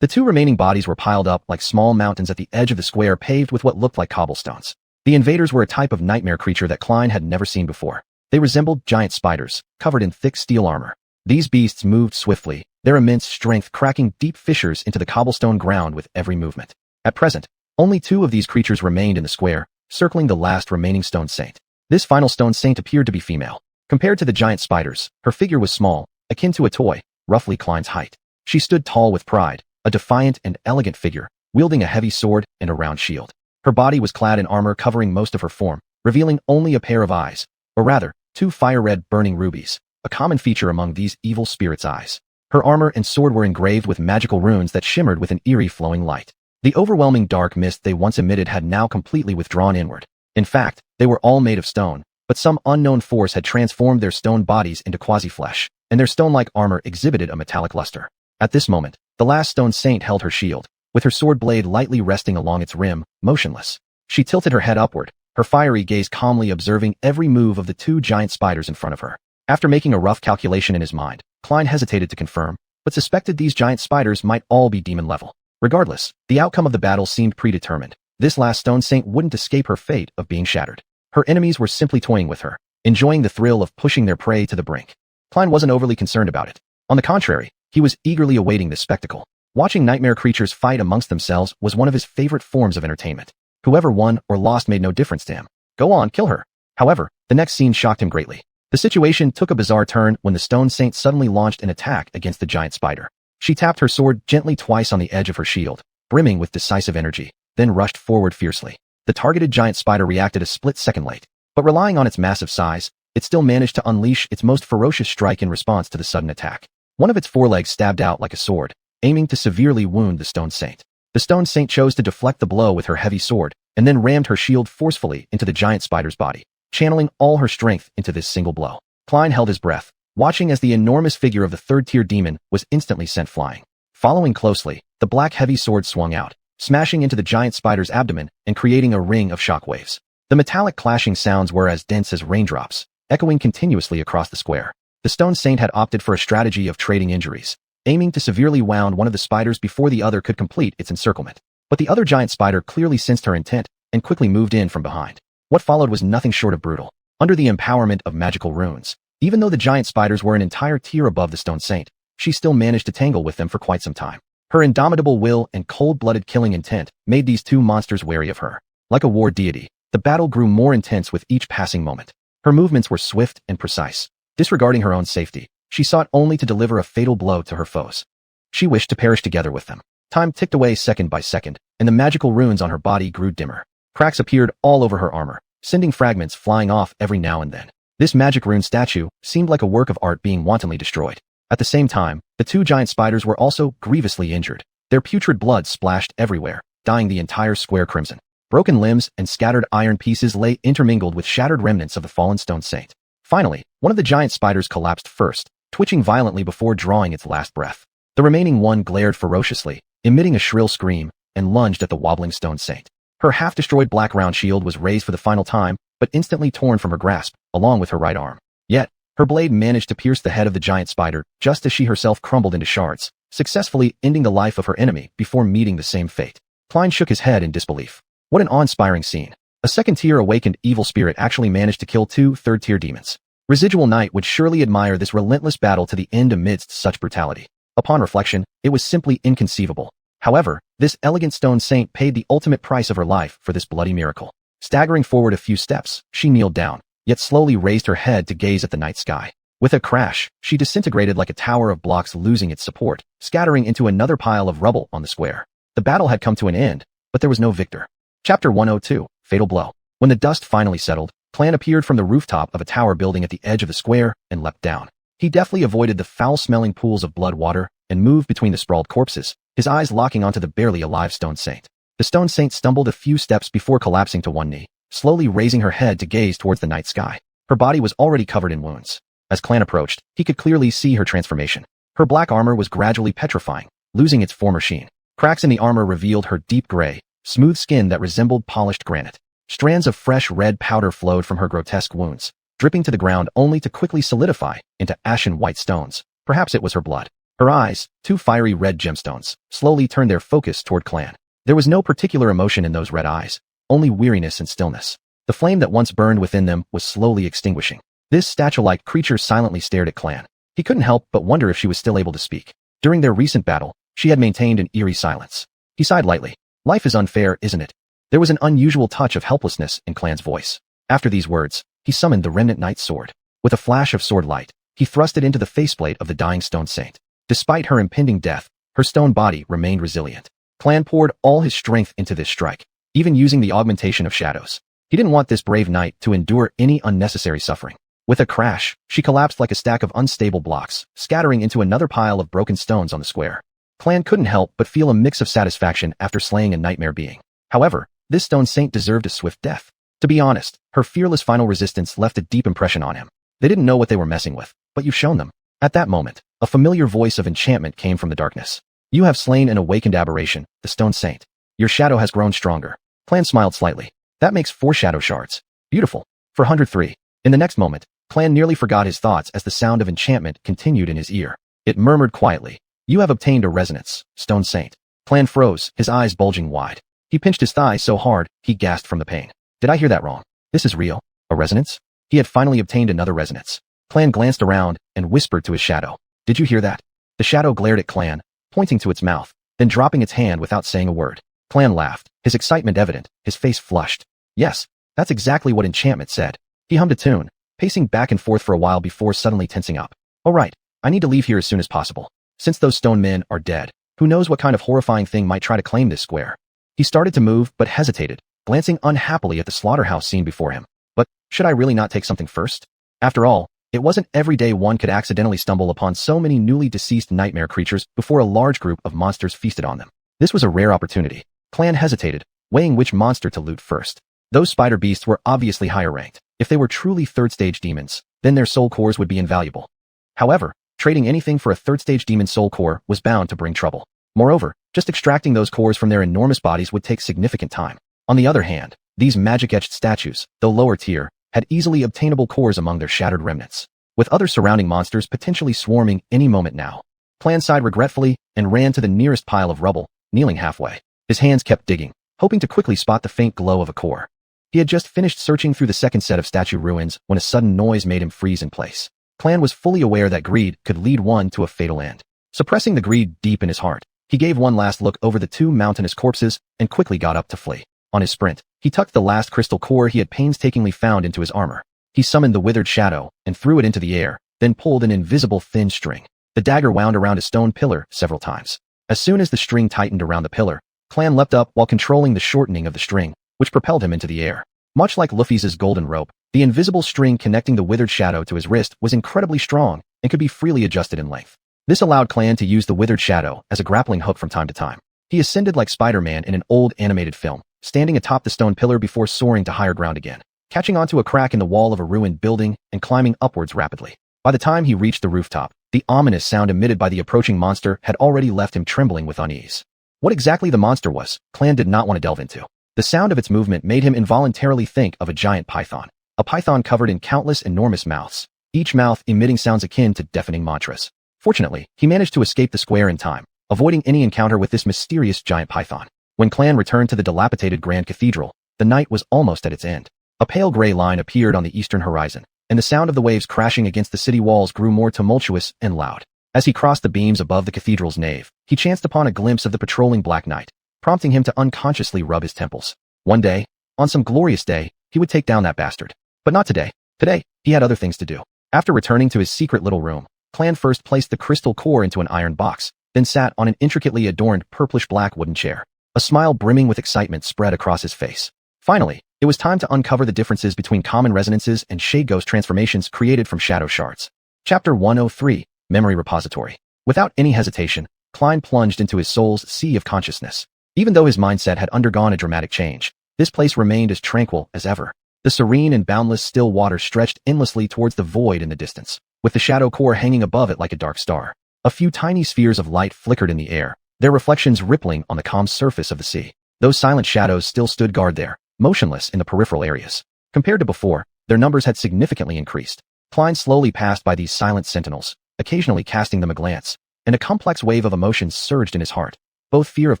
The 2 remaining bodies were piled up like small mountains at the edge of the square paved with what looked like cobblestones. The invaders were a type of nightmare creature that Klein had never seen before. They resembled giant spiders, covered in thick steel armor. These beasts moved swiftly, their immense strength cracking deep fissures into the cobblestone ground with every movement. At present, only 2 of these creatures remained in the square, circling the last remaining stone saint. This final stone saint appeared to be female. Compared to the giant spiders, her figure was small, akin to a toy, roughly Klein's height. She stood tall with pride, a defiant and elegant figure, wielding a heavy sword and a round shield. Her body was clad in armor covering most of her form, revealing only a pair of eyes, or rather, 2 fire-red burning rubies, a common feature among these evil spirits' eyes. Her armor and sword were engraved with magical runes that shimmered with an eerie flowing light. The overwhelming dark mist they once emitted had now completely withdrawn inward. In fact, they were all made of stone, but some unknown force had transformed their stone bodies into quasi-flesh, and their stone-like armor exhibited a metallic luster. At this moment, the last stone saint held her shield, with her sword blade lightly resting along its rim, motionless. She tilted her head upward, her fiery gaze calmly observing every move of the 2 giant spiders in front of her. After making a rough calculation in his mind, Klein hesitated to confirm, but suspected these giant spiders might all be demon level. Regardless, the outcome of the battle seemed predetermined. This last stone saint wouldn't escape her fate of being shattered. Her enemies were simply toying with her, enjoying the thrill of pushing their prey to the brink. Klein wasn't overly concerned about it. On the contrary, he was eagerly awaiting this spectacle. Watching nightmare creatures fight amongst themselves was one of his favorite forms of entertainment. Whoever won or lost made no difference to him. Go on, kill her. However, the next scene shocked him greatly. The situation took a bizarre turn when the stone saint suddenly launched an attack against the giant spider. She tapped her sword gently twice on the edge of her shield, brimming with decisive energy, then rushed forward fiercely. The targeted giant spider reacted a split second late, but relying on its massive size, it still managed to unleash its most ferocious strike in response to the sudden attack. One of its forelegs stabbed out like a sword, aiming to severely wound the stone saint. The stone saint chose to deflect the blow with her heavy sword, and then rammed her shield forcefully into the giant spider's body, channeling all her strength into this single blow. Klein held his breath, watching as the enormous figure of the third-tier demon was instantly sent flying. Following closely, the black heavy sword swung out, smashing into the giant spider's abdomen and creating a ring of shockwaves. The metallic clashing sounds were as dense as raindrops, echoing continuously across the square. The stone saint had opted for a strategy of trading injuries, aiming to severely wound one of the spiders before the other could complete its encirclement. But the other giant spider clearly sensed her intent and quickly moved in from behind. What followed was nothing short of brutal. Under the empowerment of magical runes, even though the giant spiders were an entire tier above the stone saint, she still managed to tangle with them for quite some time. Her indomitable will and cold-blooded killing intent made these 2 monsters wary of her. Like a war deity, the battle grew more intense with each passing moment. Her movements were swift and precise. Disregarding her own safety, she sought only to deliver a fatal blow to her foes. She wished to perish together with them. Time ticked away second by second, and the magical runes on her body grew dimmer. Cracks appeared all over her armor, sending fragments flying off every now and then. This magic rune statue seemed like a work of art being wantonly destroyed. At the same time, the 2 giant spiders were also grievously injured. Their putrid blood splashed everywhere, dyeing the entire square crimson. Broken limbs and scattered iron pieces lay intermingled with shattered remnants of the fallen stone saint. Finally, one of the giant spiders collapsed first, twitching violently before drawing its last breath. The remaining one glared ferociously, emitting a shrill scream, and lunged at the wobbling stone saint. Her half-destroyed black round shield was raised for the final time, but instantly torn from her grasp, along with her right arm. Yet, her blade managed to pierce the head of the giant spider just as she herself crumbled into shards, successfully ending the life of her enemy before meeting the same fate. Klein shook his head in disbelief. What an awe-inspiring scene. A second-tier awakened evil spirit actually managed to kill 2 third-tier demons. Residual Knight would surely admire this relentless battle to the end amidst such brutality. Upon reflection, it was simply inconceivable. However, this elegant stone saint paid the ultimate price of her life for this bloody miracle. Staggering forward a few steps, she kneeled down, yet slowly raised her head to gaze at the night sky. With a crash, she disintegrated like a tower of blocks, losing its support, scattering into another pile of rubble on the square. The battle had come to an end, but there was no victor. Chapter 102, Fatal Blow. When the dust finally settled, Clan appeared from the rooftop of a tower building at the edge of the square and leapt down. He deftly avoided the foul-smelling pools of blood water and moved between the sprawled corpses, his eyes locking onto the barely alive stone saint. The stone saint stumbled a few steps before collapsing to one knee, slowly raising her head to gaze towards the night sky. Her body was already covered in wounds. As Clan approached, he could clearly see her transformation. Her black armor was gradually petrifying, losing its former sheen. Cracks in the armor revealed her deep gray, smooth skin that resembled polished granite. Strands of fresh red powder flowed from her grotesque wounds, dripping to the ground only to quickly solidify into ashen white stones. Perhaps it was her blood. Her eyes, 2 fiery red gemstones, slowly turned their focus toward Clan. There was no particular emotion in those red eyes, only weariness and stillness. The flame that once burned within them was slowly extinguishing. This statue-like creature silently stared at Clan. He couldn't help but wonder if she was still able to speak. During their recent battle, she had maintained an eerie silence. He sighed lightly. Life is unfair, isn't it? There was an unusual touch of helplessness in Clan's voice. After these words, he summoned the Remnant Knight's sword. With a flash of sword light, he thrust it into the faceplate of the dying stone saint. Despite her impending death, her stone body remained resilient. Clan poured all his strength into this strike, even using the augmentation of shadows. He didn't want this brave knight to endure any unnecessary suffering. With a crash, she collapsed like a stack of unstable blocks, scattering into another pile of broken stones on the square. Clan couldn't help but feel a mix of satisfaction after slaying a nightmare being. However, this stone saint deserved a swift death. To be honest, her fearless final resistance left a deep impression on him. They didn't know what they were messing with, but you've shown them. At that moment, a familiar voice of enchantment came from the darkness. You have slain an awakened aberration, the stone saint. Your shadow has grown stronger. Clan smiled slightly. That makes 4 shadow shards. Beautiful. For 103. In the next moment, Clan nearly forgot his thoughts as the sound of enchantment continued in his ear. It murmured quietly. You have obtained a resonance, stone saint. Clan froze, his eyes bulging wide. He pinched his thigh so hard, he gasped from the pain. Did I hear that wrong? This is real. A resonance? He had finally obtained another resonance. Clan glanced around and whispered to his shadow. Did you hear that? The shadow glared at Clan, pointing to its mouth, then dropping its hand without saying a word. Clan laughed, his excitement evident, his face flushed. Yes, that's exactly what enchantment said. He hummed a tune, pacing back and forth for a while before suddenly tensing up. All right, I need to leave here as soon as possible. Since those stone men are dead, who knows what kind of horrifying thing might try to claim this square. He started to move but hesitated, glancing unhappily at the slaughterhouse scene before him. But should I really not take something first? After all, it wasn't every day one could accidentally stumble upon so many newly deceased nightmare creatures before a large group of monsters feasted on them. This was a rare opportunity. Clan hesitated, weighing which monster to loot first. Those spider beasts were obviously higher ranked. If they were truly third-stage demons, then their soul cores would be invaluable. However, trading anything for a third-stage demon soul core was bound to bring trouble. Moreover, just extracting those cores from their enormous bodies would take significant time. On the other hand, these magic-etched statues, though lower tier, had easily obtainable cores among their shattered remnants, with other surrounding monsters potentially swarming any moment now. Clan sighed regretfully and ran to the nearest pile of rubble, kneeling halfway. His hands kept digging, hoping to quickly spot the faint glow of a core. He had just finished searching through the second set of statue ruins when a sudden noise made him freeze in place. Clan was fully aware that greed could lead one to a fatal end. Suppressing the greed deep in his heart, he gave one last look over the 2 mountainous corpses and quickly got up to flee. On his sprint, he tucked the last crystal core he had painstakingly found into his armor. He summoned the withered shadow and threw it into the air, then pulled an invisible thin string. The dagger wound around a stone pillar several times. As soon as the string tightened around the pillar, Clan leapt up while controlling the shortening of the string, which propelled him into the air. Much like Luffy's golden rope, the invisible string connecting the withered shadow to his wrist was incredibly strong and could be freely adjusted in length. This allowed Clan to use the withered shadow as a grappling hook from time to time. He ascended like Spider-Man in an old animated film, standing atop the stone pillar before soaring to higher ground again, catching onto a crack in the wall of a ruined building and climbing upwards rapidly. By the time he reached the rooftop, the ominous sound emitted by the approaching monster had already left him trembling with unease. What exactly the monster was, Clan did not want to delve into. The sound of its movement made him involuntarily think of a giant python. A python covered in countless enormous mouths, each mouth emitting sounds akin to deafening mantras. Fortunately, he managed to escape the square in time, avoiding any encounter with this mysterious giant python. When Clan returned to the dilapidated Grand Cathedral, the night was almost at its end. A pale gray line appeared on the eastern horizon, and the sound of the waves crashing against the city walls grew more tumultuous and loud. As he crossed the beams above the cathedral's nave, he chanced upon a glimpse of the patrolling Black Knight, prompting him to unconsciously rub his temples. One day, on some glorious day, he would take down that bastard. But not today. Today, he had other things to do. After returning to his secret little room, Clan first placed the crystal core into an iron box, then sat on an intricately adorned purplish-black wooden chair. A smile brimming with excitement spread across his face. Finally, it was time to uncover the differences between common resonances and shade ghost transformations created from shadow shards. Chapter 103, Memory Repository. Without any hesitation, Klein plunged into his soul's sea of consciousness. Even though his mindset had undergone a dramatic change, this place remained as tranquil as ever. The serene and boundless still water stretched endlessly towards the void in the distance, with the shadow core hanging above it like a dark star. A few tiny spheres of light flickered in the air, their reflections rippling on the calm surface of the sea. Those silent shadows still stood guard there, motionless in the peripheral areas. Compared to before, their numbers had significantly increased. Klein slowly passed by these silent sentinels, occasionally casting them a glance, and a complex wave of emotions surged in his heart, both fear of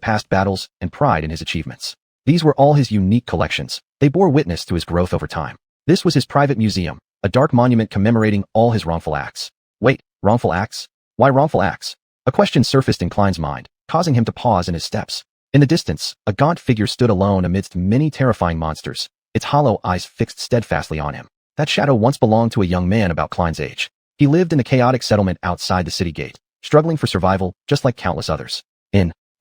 past battles and pride in his achievements. These were all his unique collections. They bore witness to his growth over time. This was his private museum, a dark monument commemorating all his wrongful acts. Wait, wrongful acts? Why wrongful acts? A question surfaced in Klein's mind, causing him to pause in his steps. In the distance, a gaunt figure stood alone amidst many terrifying monsters, its hollow eyes fixed steadfastly on him. That shadow once belonged to a young man about Klein's age. He lived in the chaotic settlement outside the city gate, struggling for survival, just like countless others.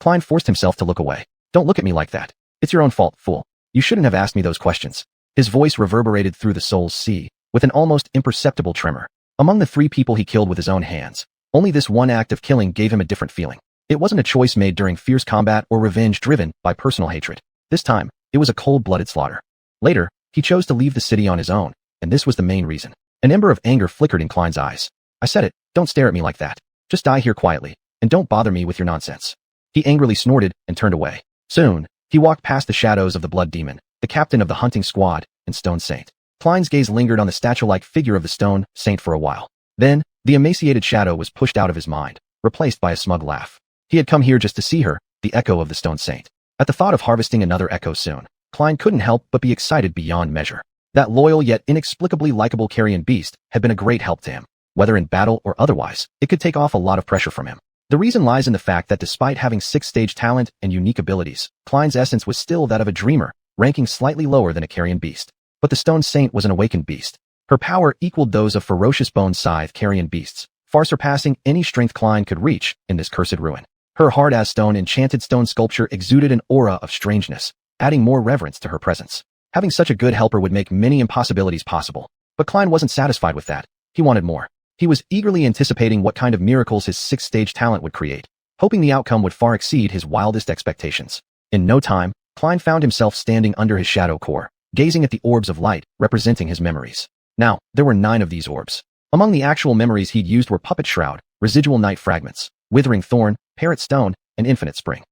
Klein forced himself to look away. Don't look at me like that. It's your own fault, fool. You shouldn't have asked me those questions. His voice reverberated through the soul's sea, with an almost imperceptible tremor. Among the 3 people he killed with his own hands, only this one act of killing gave him a different feeling. It wasn't a choice made during fierce combat or revenge driven by personal hatred. This time, it was a cold-blooded slaughter. Later, he chose to leave the city on his own, and this was the main reason. An ember of anger flickered in Klein's eyes. I said it, don't stare at me like that. Just die here quietly, and don't bother me with your nonsense. He angrily snorted and turned away. Soon, he walked past the shadows of the Blood Demon, the captain of the hunting squad, and Stone Saint. Klein's gaze lingered on the statue-like figure of the Stone Saint for a while. Then, the emaciated shadow was pushed out of his mind, replaced by a smug laugh. He had come here just to see her, the echo of the Stone Saint. At the thought of harvesting another echo soon, Klein couldn't help but be excited beyond measure. That loyal yet inexplicably likable carrion beast had been a great help to him. Whether in battle or otherwise, it could take off a lot of pressure from him. The reason lies in the fact that despite having 6-stage talent and unique abilities, Klein's essence was still that of a dreamer, ranking slightly lower than a carrion beast. But the Stone Saint was an awakened beast. Her power equaled those of ferocious bone scythe carrion beasts, far surpassing any strength Klein could reach in this cursed ruin. Her hard-as-stone enchanted stone sculpture exuded an aura of strangeness, adding more reverence to her presence. Having such a good helper would make many impossibilities possible. But Klein wasn't satisfied with that. He wanted more. He was eagerly anticipating what kind of miracles his 6-stage talent would create, hoping the outcome would far exceed his wildest expectations. In no time, Klein found himself standing under his shadow core, gazing at the orbs of light representing his memories. Now, there were 9 of these orbs. Among the actual memories he'd used were Puppet Shroud, Residual Night Fragments, Withering Thorn, Parrot Stone, and Infinite Spring.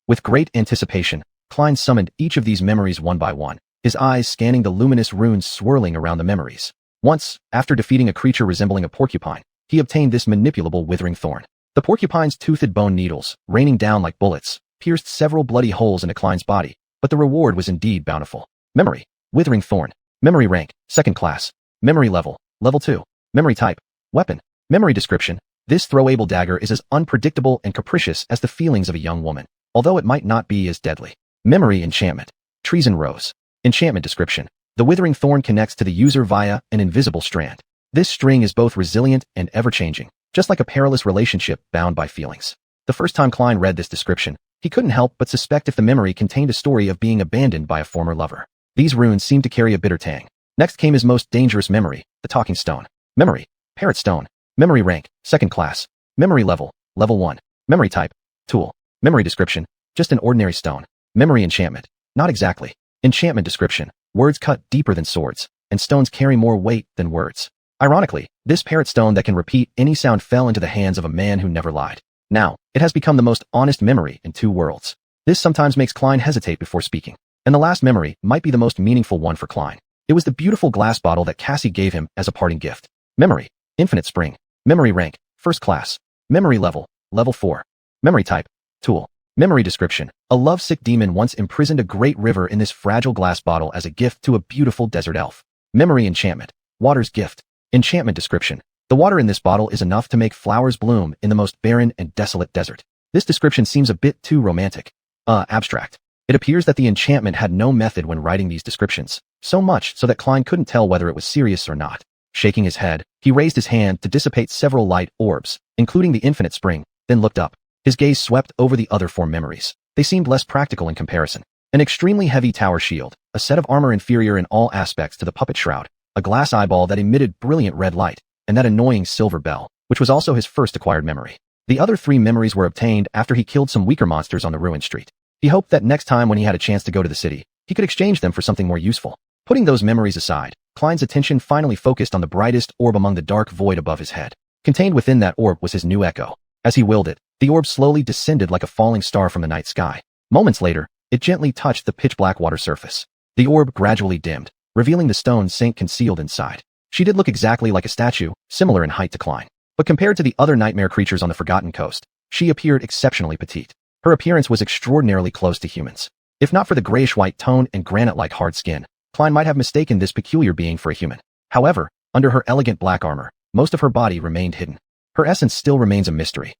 With great anticipation, Klein summoned each of these memories one by one, his eyes scanning the luminous runes swirling around the memories. Once, after defeating a creature resembling a porcupine, he obtained this manipulable Withering Thorn. The porcupine's toothed bone needles, raining down like bullets, pierced several bloody holes into Klein's body, but the reward was indeed bountiful. Memory. Withering Thorn. Memory rank. 2nd class. Memory level. Level 2. Memory type. Weapon. Memory description. This throwable dagger is as unpredictable and capricious as the feelings of a young woman, although it might not be as deadly. Memory enchantment. Treason Rose. Enchantment description. The Withering Thorn connects to the user via an invisible strand. This string is both resilient and ever-changing, just like a perilous relationship bound by feelings. The first time Klein read this description, he couldn't help but suspect if the memory contained a story of being abandoned by a former lover. These runes seemed to carry a bitter tang. Next came his most dangerous memory, the Talking Stone. Memory. Parrot Stone. Memory rank. 2nd class. Memory level. Level 1. Memory type. Tool. Memory description. Just an ordinary stone. Memory enchantment. Not exactly. Enchantment description. Words cut deeper than swords, and stones carry more weight than words. Ironically, this parrot stone that can repeat any sound fell into the hands of a man who never lied. Now, it has become the most honest memory in 2 worlds. This sometimes makes Klein hesitate before speaking. And the last memory might be the most meaningful one for Klein. It was the beautiful glass bottle that Cassie gave him as a parting gift. Memory. Infinite Spring. Memory rank. 1st class. Memory level. Level 4. Memory type. Tool. Memory description. A lovesick demon once imprisoned a great river in this fragile glass bottle as a gift to a beautiful desert elf. Memory enchantment. Water's gift. Enchantment description. The water in this bottle is enough to make flowers bloom in the most barren and desolate desert. This description seems a bit too romantic. Abstract. It appears that the enchantment had no method when writing these descriptions, so much so that Klein couldn't tell whether it was serious or not. Shaking his head, he raised his hand to dissipate several light orbs, including the infinite spring, then looked up. His gaze swept over the other four memories. They seemed less practical in comparison. An extremely heavy tower shield, a set of armor inferior in all aspects to the puppet shroud, a glass eyeball that emitted brilliant red light, and that annoying silver bell, which was also his first acquired memory. The other three memories were obtained after he killed some weaker monsters on the ruined street. He hoped that next time when he had a chance to go to the city, he could exchange them for something more useful. Putting those memories aside, Klein's attention finally focused on the brightest orb among the dark void above his head. Contained within that orb was his new echo. As he willed it, the orb slowly descended like a falling star from the night sky. Moments later, it gently touched the pitch-black water surface. The orb gradually dimmed, revealing the stone saint concealed inside. She did look exactly like a statue, similar in height to Klein. But compared to the other nightmare creatures on the Forgotten Coast, she appeared exceptionally petite. Her appearance was extraordinarily close to humans. If not for the grayish-white tone and granite-like hard skin, Klein might have mistaken this peculiar being for a human. However, under her elegant black armor, most of her body remained hidden. Her essence still remains a mystery.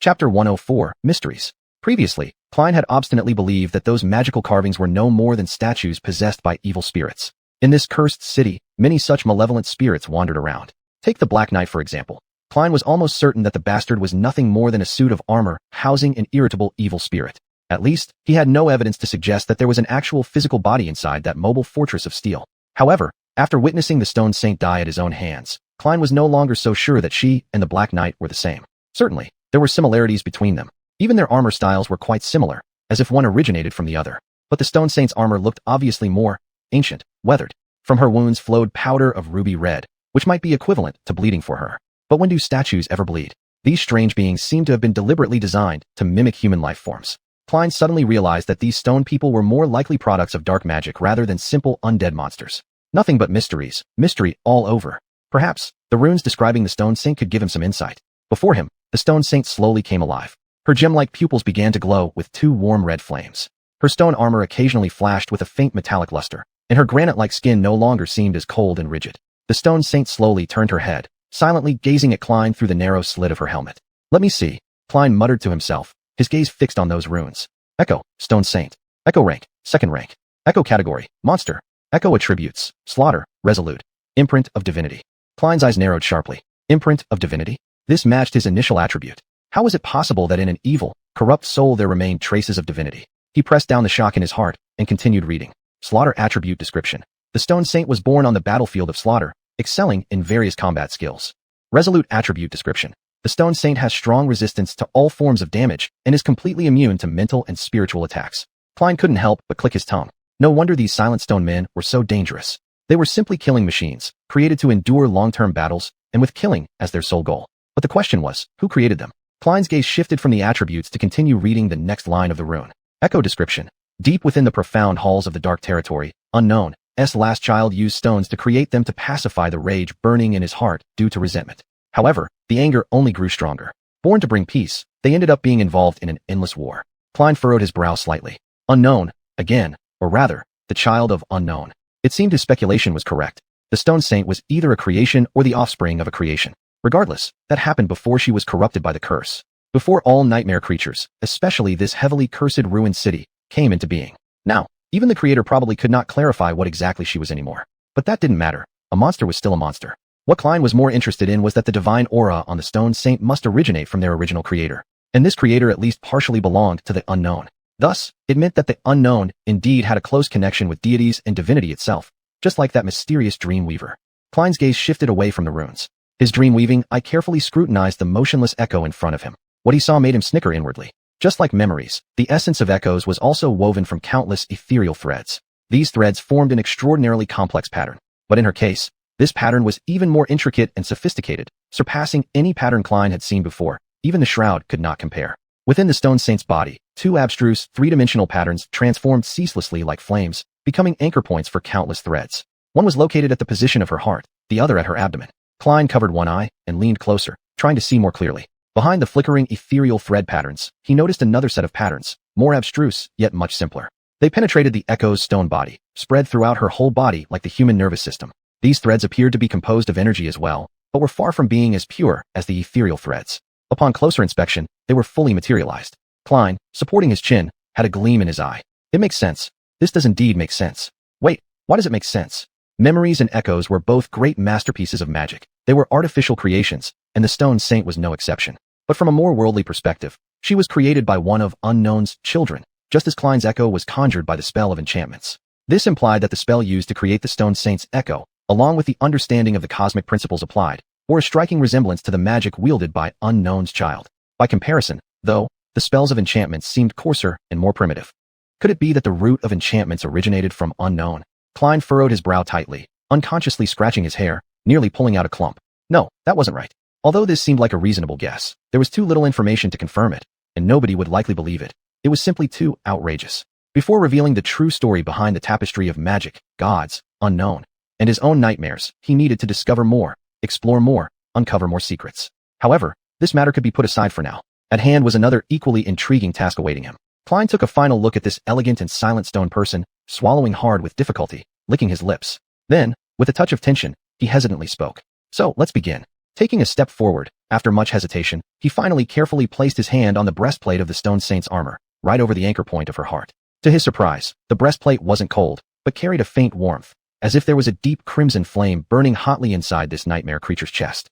Chapter 104, Mysteries. Previously, Klein had obstinately believed that those magical carvings were no more than statues possessed by evil spirits. In this cursed city, many such malevolent spirits wandered around. Take the Black Knight for example. Klein was almost certain that the bastard was nothing more than a suit of armor housing an irritable evil spirit. At least, he had no evidence to suggest that there was an actual physical body inside that mobile fortress of steel. However, after witnessing the stone saint die at his own hands, Klein was no longer so sure that she and the Black Knight were the same. Certainly, there were similarities between them. Even their armor styles were quite similar, as if one originated from the other. But the stone saint's armor looked obviously more ancient, weathered. From her wounds flowed powder of ruby red, which might be equivalent to bleeding for her. But when do statues ever bleed? These strange beings seemed to have been deliberately designed to mimic human life forms. Klein suddenly realized that these stone people were more likely products of dark magic rather than simple undead monsters. Nothing but mysteries, mystery all over. Perhaps, the runes describing the stone saint could give him some insight. Before him, the stone saint slowly came alive. Her gem-like pupils began to glow with two warm red flames. Her stone armor occasionally flashed with a faint metallic luster, and her granite-like skin no longer seemed as cold and rigid. The stone saint slowly turned her head, silently gazing at Klein through the narrow slit of her helmet. "Let me see," Klein muttered to himself, his gaze fixed on those runes. Echo, Stone Saint. Echo rank, second rank. Echo category, monster. Echo attributes, slaughter, resolute. Imprint of divinity. Klein's eyes narrowed sharply. Imprint of divinity? This matched his initial attribute. How was it possible that in an evil, corrupt soul there remained traces of divinity? He pressed down the shock in his heart and continued reading. Slaughter attribute description. The Stone Saint was born on the battlefield of slaughter, excelling in various combat skills. Resolute attribute description. The Stone Saint has strong resistance to all forms of damage and is completely immune to mental and spiritual attacks. Klein couldn't help but click his tongue. No wonder these silent stone men were so dangerous. They were simply killing machines, created to endure long-term battles, and with killing as their sole goal. But the question was, who created them? Klein's gaze shifted from the attributes to continue reading the next line of the rune. Echo description. Deep within the profound halls of the dark territory, Unknown's last child used stones to create them to pacify the rage burning in his heart due to resentment. However, the anger only grew stronger. Born to bring peace, they ended up being involved in an endless war. Klein furrowed his brow slightly. Unknown, again, or rather, the child of unknown. It seemed his speculation was correct. The Stone Saint was either a creation or the offspring of a creation. Regardless, that happened before she was corrupted by the curse. Before all nightmare creatures, especially this heavily cursed ruined city, came into being. Now, even the creator probably could not clarify what exactly she was anymore. But that didn't matter. A monster was still a monster. What Klein was more interested in was that the divine aura on the Stone Saint must originate from their original creator. And this creator at least partially belonged to the unknown. Thus, it meant that the unknown indeed had a close connection with deities and divinity itself, just like that mysterious dream weaver. Klein's gaze shifted away from the runes. His dream weaving eye carefully scrutinized the motionless echo in front of him. What he saw made him snicker inwardly. Just like memories, the essence of echoes was also woven from countless ethereal threads. These threads formed an extraordinarily complex pattern. But in her case, this pattern was even more intricate and sophisticated, surpassing any pattern Klein had seen before. Even the shroud could not compare. Within the Stone Saint's body, two abstruse, three-dimensional patterns transformed ceaselessly like flames, becoming anchor points for countless threads. One was located at the position of her heart, the other at her abdomen. Klein covered one eye and leaned closer, trying to see more clearly. Behind the flickering ethereal thread patterns, he noticed another set of patterns, more abstruse, yet much simpler. They penetrated the echo's stone body, spread throughout her whole body like the human nervous system. These threads appeared to be composed of energy as well, but were far from being as pure as the ethereal threads. Upon closer inspection, they were fully materialized. Klein, supporting his chin, had a gleam in his eye. It makes sense. This does indeed make sense. Wait, why does it make sense? Memories and echoes were both great masterpieces of magic. They were artificial creations, and the stone saint was no exception. But from a more worldly perspective, she was created by one of Unknown's children, just as Klein's echo was conjured by the spell of enchantments. This implied that the spell used to create the stone saint's echo, along with the understanding of the cosmic principles applied, bore a striking resemblance to the magic wielded by Unknown's child. By comparison, though, the spells of enchantments seemed coarser and more primitive. Could it be that the root of enchantments originated from Unknown? Klein furrowed his brow tightly, unconsciously scratching his hair, nearly pulling out a clump. No, that wasn't right. Although this seemed like a reasonable guess, there was too little information to confirm it, and nobody would likely believe it. It was simply too outrageous. Before revealing the true story behind the tapestry of magic, gods, unknown, and his own nightmares, he needed to discover more, explore more, uncover more secrets. However, this matter could be put aside for now. At hand was another equally intriguing task awaiting him. Klein took a final look at this elegant and silent stone person, swallowing hard with difficulty, licking his lips. Then, with a touch of tension, he hesitantly spoke. So, let's begin. Taking a step forward, after much hesitation, he finally carefully placed his hand on the breastplate of the stone saint's armor, right over the anchor point of her heart. To his surprise, the breastplate wasn't cold, but carried a faint warmth, as if there was a deep crimson flame burning hotly inside this nightmare creature's chest.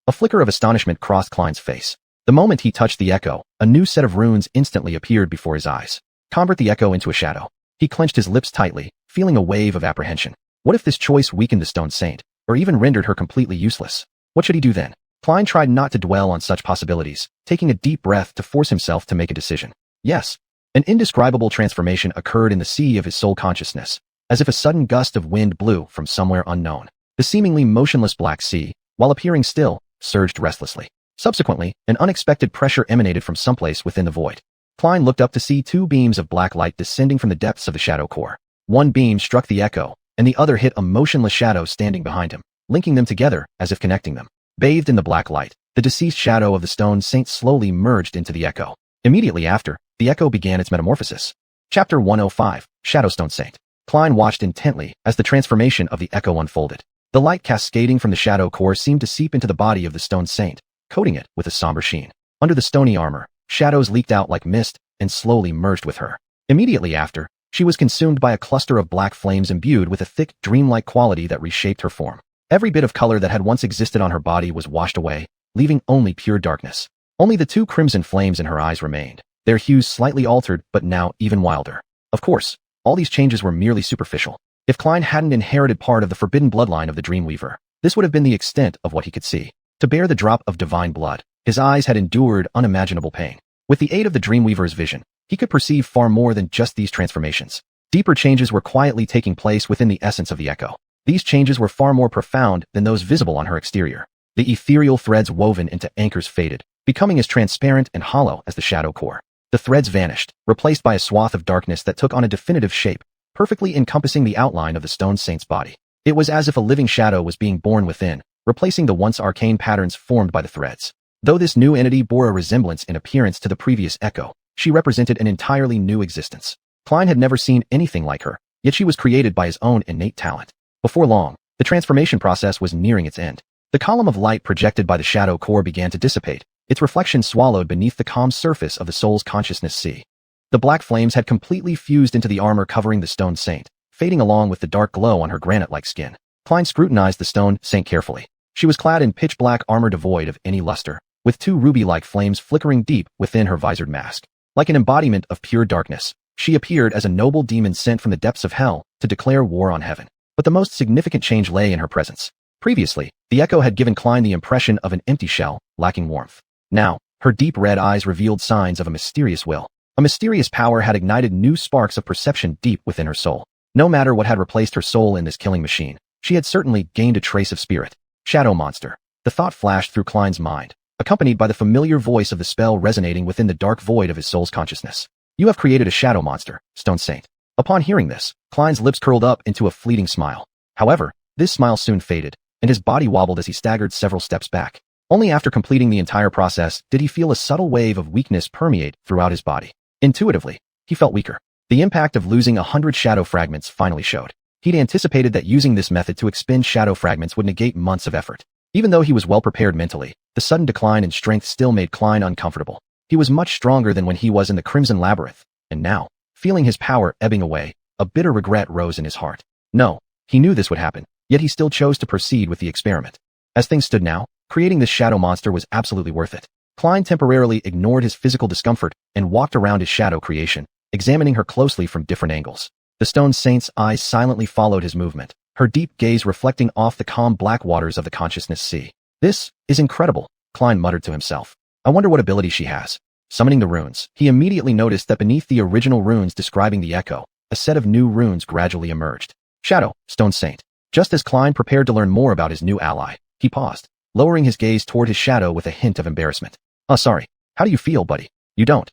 A flicker of astonishment crossed Klein's face. The moment he touched the echo, a new set of runes instantly appeared before his eyes. Convert the echo into a shadow. He clenched his lips tightly, feeling a wave of apprehension. What if this choice weakened the stone saint, or even rendered her completely useless? What should he do then? Klein tried not to dwell on such possibilities, taking a deep breath to force himself to make a decision. Yes, an indescribable transformation occurred in the sea of his soul consciousness, as if a sudden gust of wind blew from somewhere unknown. The seemingly motionless black sea, while appearing still, surged restlessly. Subsequently, an unexpected pressure emanated from someplace within the void. Klein looked up to see two beams of black light descending from the depths of the shadow core. One beam struck the echo, and the other hit a motionless shadow standing behind him, linking them together as if connecting them. Bathed in the black light, the deceased shadow of the stone saint slowly merged into the echo. Immediately after, the echo began its metamorphosis. Chapter 105, Shadowstone Saint. Klein watched intently as the transformation of the echo unfolded. The light cascading from the shadow core seemed to seep into the body of the stone saint, coating it with a somber sheen. Under the stony armor, shadows leaked out like mist and slowly merged with her. Immediately after, she was consumed by a cluster of black flames imbued with a thick, dreamlike quality that reshaped her form. Every bit of color that had once existed on her body was washed away, leaving only pure darkness. Only the two crimson flames in her eyes remained, their hues slightly altered but now even wilder. Of course, all these changes were merely superficial. If Klein hadn't inherited part of the forbidden bloodline of the Dreamweaver, this would have been the extent of what he could see. To bear the drop of divine blood, his eyes had endured unimaginable pain. With the aid of the Dreamweaver's vision, he could perceive far more than just these transformations. Deeper changes were quietly taking place within the essence of the echo. These changes were far more profound than those visible on her exterior. The ethereal threads woven into anchors faded, becoming as transparent and hollow as the shadow core. The threads vanished, replaced by a swath of darkness that took on a definitive shape, perfectly encompassing the outline of the stone saint's body. It was as if a living shadow was being born within, replacing the once arcane patterns formed by the threads. Though this new entity bore a resemblance in appearance to the previous echo, she represented an entirely new existence. Klein had never seen anything like her, yet she was created by his own innate talent. Before long, the transformation process was nearing its end. The column of light projected by the shadow core began to dissipate, its reflection swallowed beneath the calm surface of the soul's consciousness sea. The black flames had completely fused into the armor covering the stone saint, fading along with the dark glow on her granite-like skin. Klein scrutinized the stone saint carefully. She was clad in pitch-black armor devoid of any luster, with two ruby-like flames flickering deep within her visored mask. Like an embodiment of pure darkness, she appeared as a noble demon sent from the depths of hell to declare war on heaven. But the most significant change lay in her presence. Previously, the echo had given Klein the impression of an empty shell, lacking warmth. Now, her deep red eyes revealed signs of a mysterious will. A mysterious power had ignited new sparks of perception deep within her soul. No matter what had replaced her soul in this killing machine, she had certainly gained a trace of spirit. Shadow monster. The thought flashed through Klein's mind, accompanied by the familiar voice of the spell resonating within the dark void of his soul's consciousness. You have created a shadow monster, Stone Saint. Upon hearing this, Klein's lips curled up into a fleeting smile. However, this smile soon faded, and his body wobbled as he staggered several steps back. Only after completing the entire process did he feel a subtle wave of weakness permeate throughout his body. Intuitively, he felt weaker. The impact of losing 100 shadow fragments finally showed. He'd anticipated that using this method to expend shadow fragments would negate months of effort. Even though he was well prepared mentally, the sudden decline in strength still made Klein uncomfortable. He was much stronger than when he was in the Crimson Labyrinth, and now, feeling his power ebbing away, a bitter regret rose in his heart. No, he knew this would happen, yet he still chose to proceed with the experiment. As things stood now, creating this shadow monster was absolutely worth it. Klein temporarily ignored his physical discomfort and walked around his shadow creation, examining her closely from different angles. The stone saint's eyes silently followed his movement, her deep gaze reflecting off the calm black waters of the consciousness sea. This is incredible, Klein muttered to himself. I wonder what ability she has. Summoning the runes, he immediately noticed that beneath the original runes describing the echo, a set of new runes gradually emerged. Shadow, Stone Saint. Just as Klein prepared to learn more about his new ally, he paused, lowering his gaze toward his shadow with a hint of embarrassment. Sorry. How do you feel, buddy? You don't.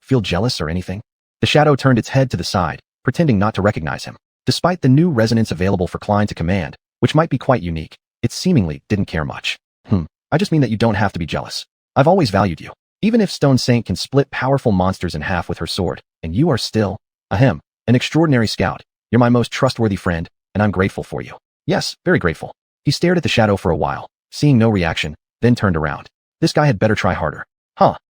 Feel jealous or anything? The shadow turned its head to the side, pretending not to recognize him. Despite the new resonance available for Klein to command, which might be quite unique, it seemingly didn't care much. I just mean that you don't have to be jealous. I've always valued you. Even if Stone Saint can split powerful monsters in half with her sword, and you are still, an extraordinary scout. You're my most trustworthy friend, and I'm grateful for you. Yes, very grateful. He stared at the shadow for a while, seeing no reaction, then turned around. This guy had better try harder.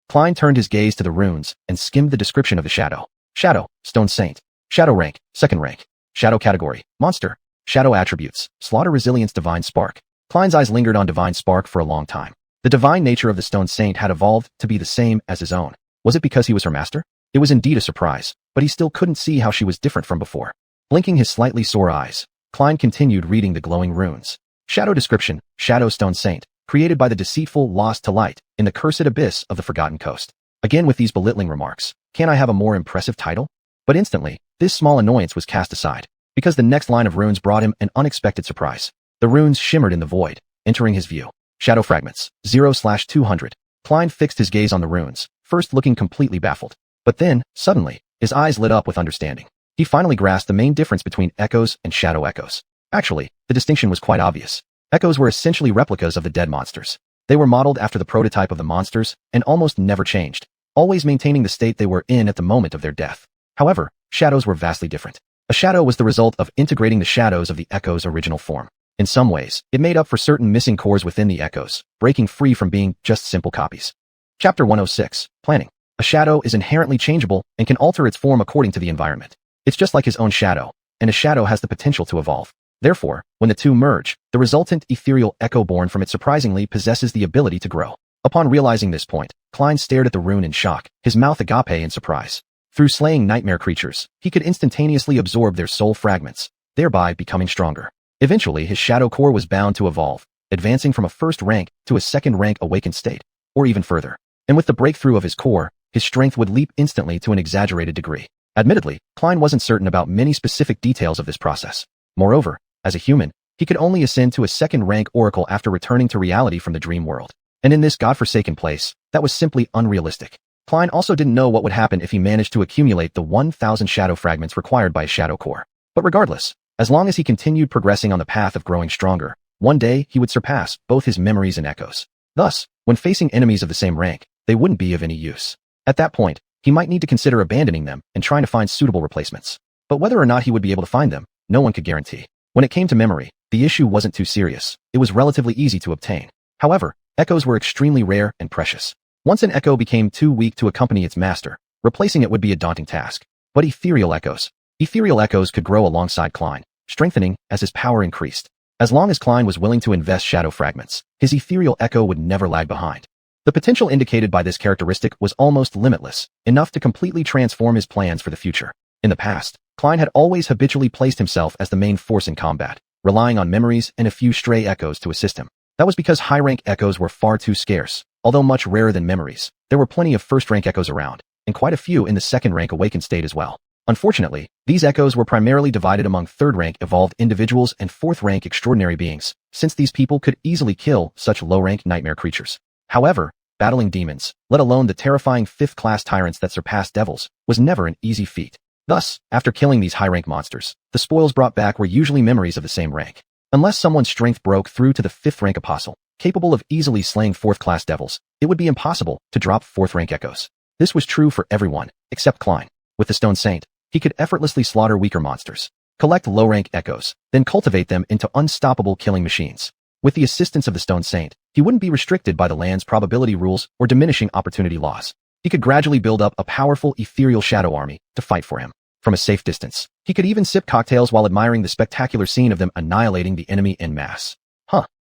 Klein turned his gaze to the runes and skimmed the description of the shadow. Shadow, Stone Saint. Shadow rank, 2nd rank. Shadow category, monster. Shadow attributes, slaughter resilience divine spark. Klein's eyes lingered on divine spark for a long time. The divine nature of the Stone Saint had evolved to be the same as his own. Was it because he was her master? It was indeed a surprise, but he still couldn't see how she was different from before. Blinking his slightly sore eyes, Klein continued reading the glowing runes. Shadow description, Shadow Stone Saint, created by the deceitful lost to light in the cursed abyss of the Forgotten Coast. Again with these belittling remarks, can I have a more impressive title? But instantly, this small annoyance was cast aside, because the next line of runes brought him an unexpected surprise. The runes shimmered in the void, entering his view. Shadow fragments, 0/200. Klein fixed his gaze on the runes, first looking completely baffled. But then, suddenly, his eyes lit up with understanding. He finally grasped the main difference between echoes and shadow echoes. Actually, the distinction was quite obvious. Echoes were essentially replicas of the dead monsters. They were modeled after the prototype of the monsters and almost never changed, always maintaining the state they were in at the moment of their death. However, shadows were vastly different. A shadow was the result of integrating the shadows of the echo's original form. In some ways, it made up for certain missing cores within the echoes, breaking free from being just simple copies. Chapter 106, Planning. A shadow is inherently changeable and can alter its form according to the environment. It's just like his own shadow, and a shadow has the potential to evolve. Therefore, when the two merge, the resultant ethereal echo born from it surprisingly possesses the ability to grow. Upon realizing this point, Klein stared at the rune in shock, his mouth agape in surprise. Through slaying nightmare creatures, he could instantaneously absorb their soul fragments, thereby becoming stronger. Eventually, his shadow core was bound to evolve, advancing from a 1st rank to a 2nd rank awakened state, or even further. And with the breakthrough of his core, his strength would leap instantly to an exaggerated degree. Admittedly, Klein wasn't certain about many specific details of this process. Moreover, as a human, he could only ascend to a 2nd rank oracle after returning to reality from the dream world. And in this godforsaken place, that was simply unrealistic. Klein also didn't know what would happen if he managed to accumulate the 1,000 shadow fragments required by a shadow core. But regardless, as long as he continued progressing on the path of growing stronger, one day he would surpass both his memories and echoes. Thus, when facing enemies of the same rank, they wouldn't be of any use. At that point, he might need to consider abandoning them and trying to find suitable replacements. But whether or not he would be able to find them, no one could guarantee. When it came to memory, the issue wasn't too serious. It was relatively easy to obtain. However, echoes were extremely rare and precious. Once an echo became too weak to accompany its master, replacing it would be a daunting task. But ethereal echoes could grow alongside Klein, strengthening as his power increased. As long as Klein was willing to invest shadow fragments, his ethereal echo would never lag behind. The potential indicated by this characteristic was almost limitless, enough to completely transform his plans for the future. In the past, Klein had always habitually placed himself as the main force in combat, relying on memories and a few stray echoes to assist him. That was because high-rank echoes were far too scarce. Although much rarer than memories, there were plenty of 1st-rank echoes around, and quite a few in the 2nd-rank awakened state as well. Unfortunately, these echoes were primarily divided among 3rd-rank evolved individuals and 4th-rank extraordinary beings, since these people could easily kill such low-rank nightmare creatures. However, battling demons, let alone the terrifying 5th-class tyrants that surpassed devils, was never an easy feat. Thus, after killing these high-rank monsters, the spoils brought back were usually memories of the same rank. Unless someone's strength broke through to the 5th-rank apostle, capable of easily slaying 4th-class devils, it would be impossible to drop 4th-rank echoes. This was true for everyone, except Klein. With the Stone Saint, he could effortlessly slaughter weaker monsters, collect low-rank echoes, then cultivate them into unstoppable killing machines. With the assistance of the Stone Saint, he wouldn't be restricted by the land's probability rules or diminishing opportunity laws. He could gradually build up a powerful ethereal shadow army to fight for him. From a safe distance, he could even sip cocktails while admiring the spectacular scene of them annihilating the enemy en masse.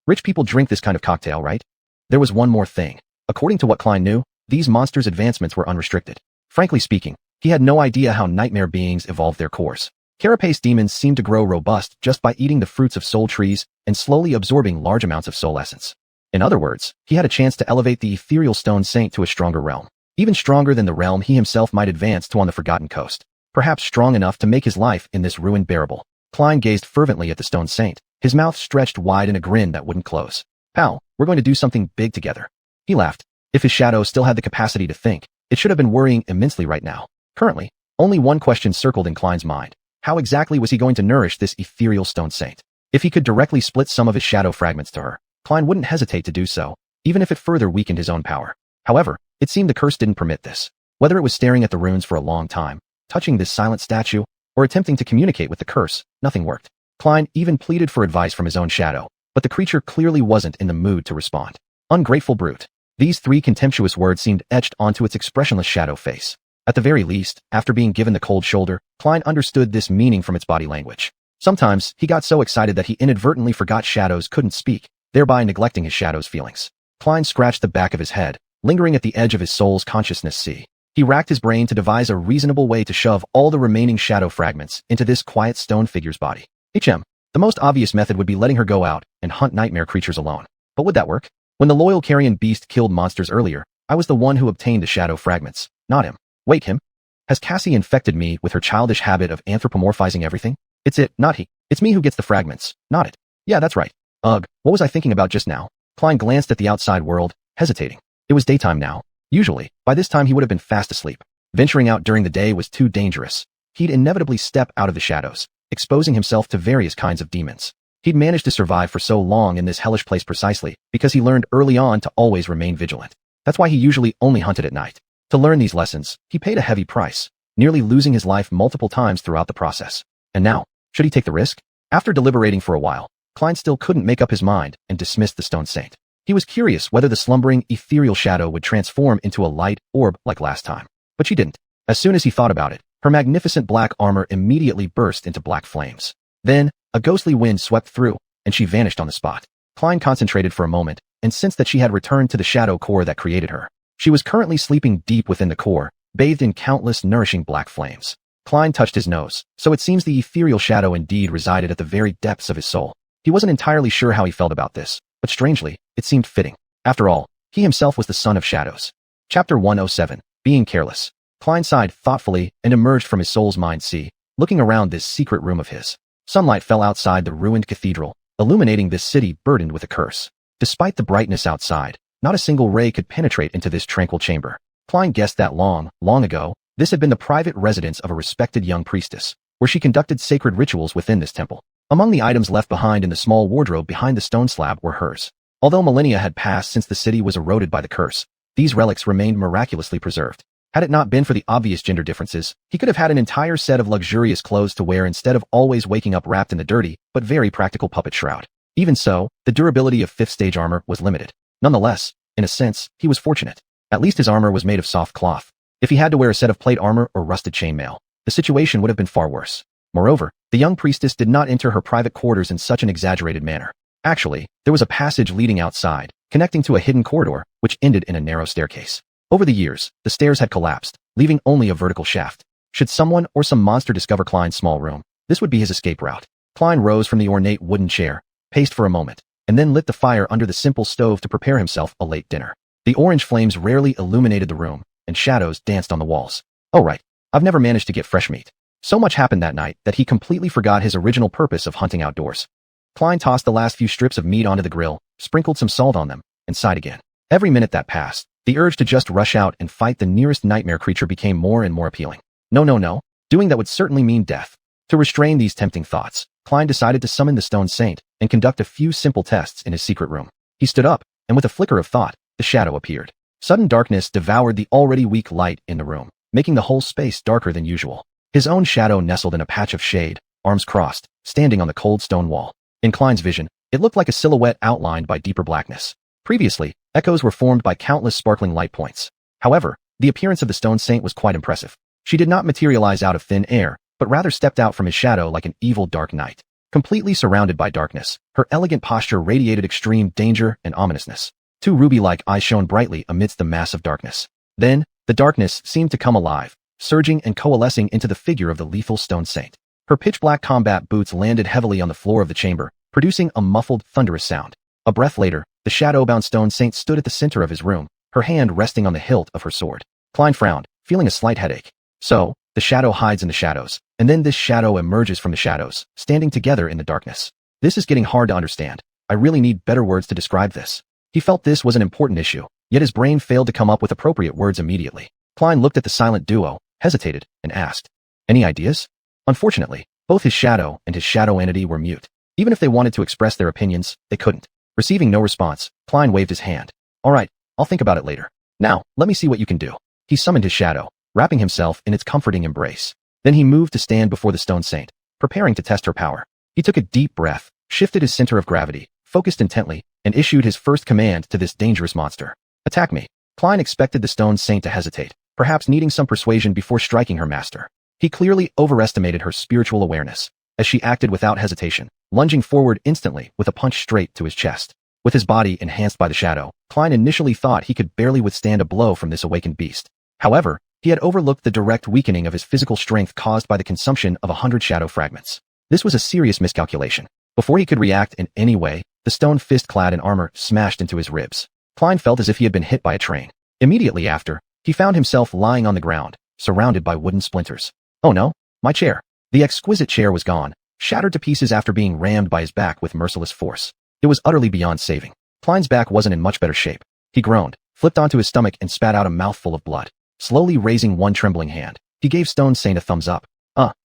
Rich people drink this kind of cocktail, right? There was one more thing. According to what Klein knew, these monsters' advancements were unrestricted. Frankly speaking, he had no idea how nightmare beings evolved their cores. Carapace demons seemed to grow robust just by eating the fruits of soul trees and slowly absorbing large amounts of soul essence. In other words, he had a chance to elevate the ethereal Stone Saint to a stronger realm. Even stronger than the realm he himself might advance to on the Forgotten Coast. Perhaps strong enough to make his life in this ruin bearable. Klein gazed fervently at the Stone Saint, his mouth stretched wide in a grin that wouldn't close. Pal, we're going to do something big together. He laughed. If his shadow still had the capacity to think, it should have been worrying immensely right now. Currently, only one question circled in Klein's mind. How exactly was he going to nourish this ethereal Stone Saint? If he could directly split some of his shadow fragments to her, Klein wouldn't hesitate to do so, even if it further weakened his own power. However, it seemed the curse didn't permit this. Whether it was staring at the runes for a long time, touching this silent statue, or attempting to communicate with the curse, nothing worked. Klein even pleaded for advice from his own shadow, but the creature clearly wasn't in the mood to respond. Ungrateful brute. These 3 contemptuous words seemed etched onto its expressionless shadow face. At the very least, after being given the cold shoulder, Klein understood this meaning from its body language. Sometimes, he got so excited that he inadvertently forgot shadows couldn't speak, thereby neglecting his shadow's feelings. Klein scratched the back of his head, lingering at the edge of his soul's consciousness sea. He racked his brain to devise a reasonable way to shove all the remaining shadow fragments into this quiet stone figure's body. The most obvious method would be letting her go out and hunt nightmare creatures alone. But would that work? When the loyal carrion beast killed monsters earlier, I was the one who obtained the shadow fragments, not him. Wait, him? Has Cassie infected me with her childish habit of anthropomorphizing everything? It's it, not he. It's me who gets the fragments, not it. Yeah, that's right. Ugh, what was I thinking about just now? Klein glanced at the outside world, hesitating. It was daytime now. Usually, by this time he would have been fast asleep. Venturing out during the day was too dangerous. He'd inevitably step out of the shadows, exposing himself to various kinds of demons. He'd managed to survive for so long in this hellish place precisely because he learned early on to always remain vigilant. That's why he usually only hunted at night. To learn these lessons, he paid a heavy price, nearly losing his life multiple times throughout the process. And now, should he take the risk? After deliberating for a while, Klein still couldn't make up his mind and dismissed the Stone Saint. He was curious whether the slumbering, ethereal shadow would transform into a light orb like last time. But she didn't. As soon as he thought about it, her magnificent black armor immediately burst into black flames. Then, a ghostly wind swept through, and she vanished on the spot. Klein concentrated for a moment, and sensed that she had returned to the shadow core that created her. She was currently sleeping deep within the core, bathed in countless nourishing black flames. Klein touched his nose, so it seems the ethereal shadow indeed resided at the very depths of his soul. He wasn't entirely sure how he felt about this, but strangely, it seemed fitting. After all, he himself was the son of shadows. Chapter 107, Being Careless. Klein sighed thoughtfully and emerged from his soul's mind sea, looking around this secret room of his. Sunlight fell outside the ruined cathedral, illuminating this city burdened with a curse. Despite the brightness outside, not a single ray could penetrate into this tranquil chamber. Klein guessed that long ago, this had been the private residence of a respected young priestess, where she conducted sacred rituals within this temple. Among the items left behind in the small wardrobe behind the stone slab were hers. Although millennia had passed since the city was eroded by the curse, these relics remained miraculously preserved. Had it not been for the obvious gender differences, he could have had an entire set of luxurious clothes to wear instead of always waking up wrapped in the dirty, but very practical puppet shroud. Even so, the durability of 5th stage armor was limited. Nonetheless, in a sense, he was fortunate. At least his armor was made of soft cloth. If he had to wear a set of plate armor or rusted chainmail, the situation would have been far worse. Moreover, the young priestess did not enter her private quarters in such an exaggerated manner. Actually, there was a passage leading outside, connecting to a hidden corridor, which ended in a narrow staircase. Over the years, the stairs had collapsed, leaving only a vertical shaft. Should someone or some monster discover Klein's small room, this would be his escape route. Klein rose from the ornate wooden chair, paced for a moment, and then lit the fire under the simple stove to prepare himself a late dinner. The orange flames rarely illuminated the room, and shadows danced on the walls. Oh right, I've never managed to get fresh meat. So much happened that night that he completely forgot his original purpose of hunting outdoors. Klein tossed the last few strips of meat onto the grill, sprinkled some salt on them, and sighed again. Every minute that passed, the urge to just rush out and fight the nearest nightmare creature became more and more appealing. No. Doing that would certainly mean death. To restrain these tempting thoughts, Klein decided to summon the Stone Saint and conduct a few simple tests in his secret room. He stood up, and with a flicker of thought, the shadow appeared. Sudden darkness devoured the already weak light in the room, making the whole space darker than usual. His own shadow nestled in a patch of shade, arms crossed, standing on the cold stone wall. In Klein's vision, it looked like a silhouette outlined by deeper blackness. Previously, echoes were formed by countless sparkling light points. However, the appearance of the stone saint was quite impressive. She did not materialize out of thin air, but rather stepped out from his shadow like an evil dark knight. Completely surrounded by darkness, her elegant posture radiated extreme danger and ominousness. Two ruby-like eyes shone brightly amidst the mass of darkness. Then, the darkness seemed to come alive, surging and coalescing into the figure of the lethal stone saint. Her pitch-black combat boots landed heavily on the floor of the chamber, producing a muffled, thunderous sound. A breath later, the shadow-bound stone saint stood at the center of his room, her hand resting on the hilt of her sword. Klein frowned, feeling a slight headache. So, the shadow hides in the shadows, and then this shadow emerges from the shadows, standing together in the darkness. This is getting hard to understand. I really need better words to describe this. He felt this was an important issue, yet his brain failed to come up with appropriate words immediately. Klein looked at the silent duo, hesitated, and asked, "Any ideas?" Unfortunately, both his shadow and his shadow entity were mute. Even if they wanted to express their opinions, they couldn't. Receiving no response, Klein waved his hand. "All right, I'll think about it later. Now, let me see what you can do." He summoned his shadow, wrapping himself in its comforting embrace. Then he moved to stand before the stone saint, preparing to test her power. He took a deep breath, shifted his center of gravity, focused intently, and issued his first command to this dangerous monster. "Attack me." Klein expected the stone saint to hesitate, perhaps needing some persuasion before striking her master. He clearly overestimated her spiritual awareness, as she acted without hesitation, lunging forward instantly with a punch straight to his chest. With his body enhanced by the shadow, Klein initially thought he could barely withstand a blow from this awakened beast. However, he had overlooked the direct weakening of his physical strength caused by the consumption of 100 shadow fragments. This was a serious miscalculation. Before he could react in any way, the stone fist clad in armor smashed into his ribs. Klein felt as if he had been hit by a train. Immediately after, he found himself lying on the ground, surrounded by wooden splinters. Oh no, my chair. The exquisite chair was gone, shattered to pieces after being rammed by his back with merciless force. It was utterly beyond saving. Klein's back wasn't in much better shape. He groaned, flipped onto his stomach and spat out a mouthful of blood. Slowly raising one trembling hand, he gave Stone Saint a thumbs up.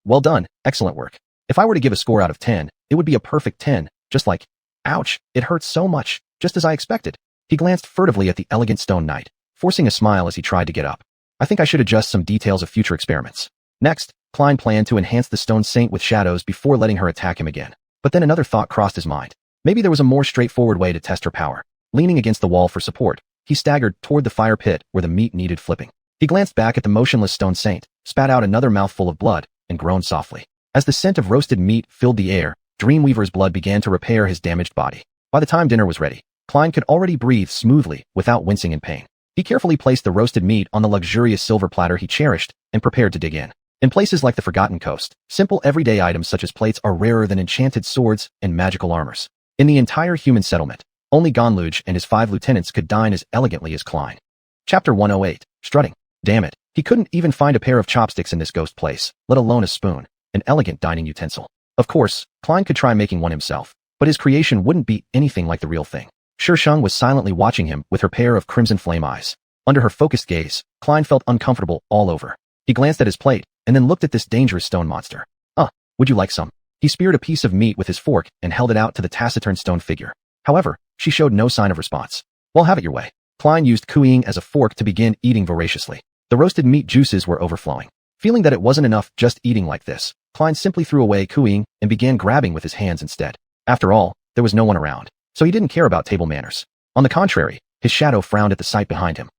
Well done, excellent work. If I were to give a score out of 10, it would be a perfect 10, just like, ouch, it hurts so much, just as I expected. He glanced furtively at the elegant stone knight, forcing a smile as he tried to get up. I think I should adjust some details of future experiments. Next, Klein planned to enhance the stone saint with shadows before letting her attack him again. But then another thought crossed his mind. Maybe there was a more straightforward way to test her power. Leaning against the wall for support, he staggered toward the fire pit where the meat needed flipping. He glanced back at the motionless stone saint, spat out another mouthful of blood, and groaned softly. As the scent of roasted meat filled the air, Dreamweaver's blood began to repair his damaged body. By the time dinner was ready, Klein could already breathe smoothly without wincing in pain. He carefully placed the roasted meat on the luxurious silver platter he cherished and prepared to dig in. In places like the Forgotten Coast, simple everyday items such as plates are rarer than enchanted swords and magical armors. In the entire human settlement, only Gonluge and his 5 lieutenants could dine as elegantly as Klein. Chapter 108, Strutting. Damn it, he couldn't even find a pair of chopsticks in this ghost place, let alone a spoon, an elegant dining utensil. Of course, Klein could try making one himself, but his creation wouldn't be anything like the real thing. Shang was silently watching him with her pair of crimson flame eyes. Under her focused gaze, Klein felt uncomfortable all over. He glanced at his plate, and then looked at this dangerous stone monster. Would you like some? He speared a piece of meat with his fork and held it out to the taciturn stone figure. However, she showed no sign of response. Well, have it your way. Klein used cooing as a fork to begin eating voraciously. The roasted meat juices were overflowing. Feeling that it wasn't enough just eating like this, Klein simply threw away cooing and began grabbing with his hands instead. After all, there was no one around, so he didn't care about table manners. On the contrary, his shadow frowned at the sight behind him.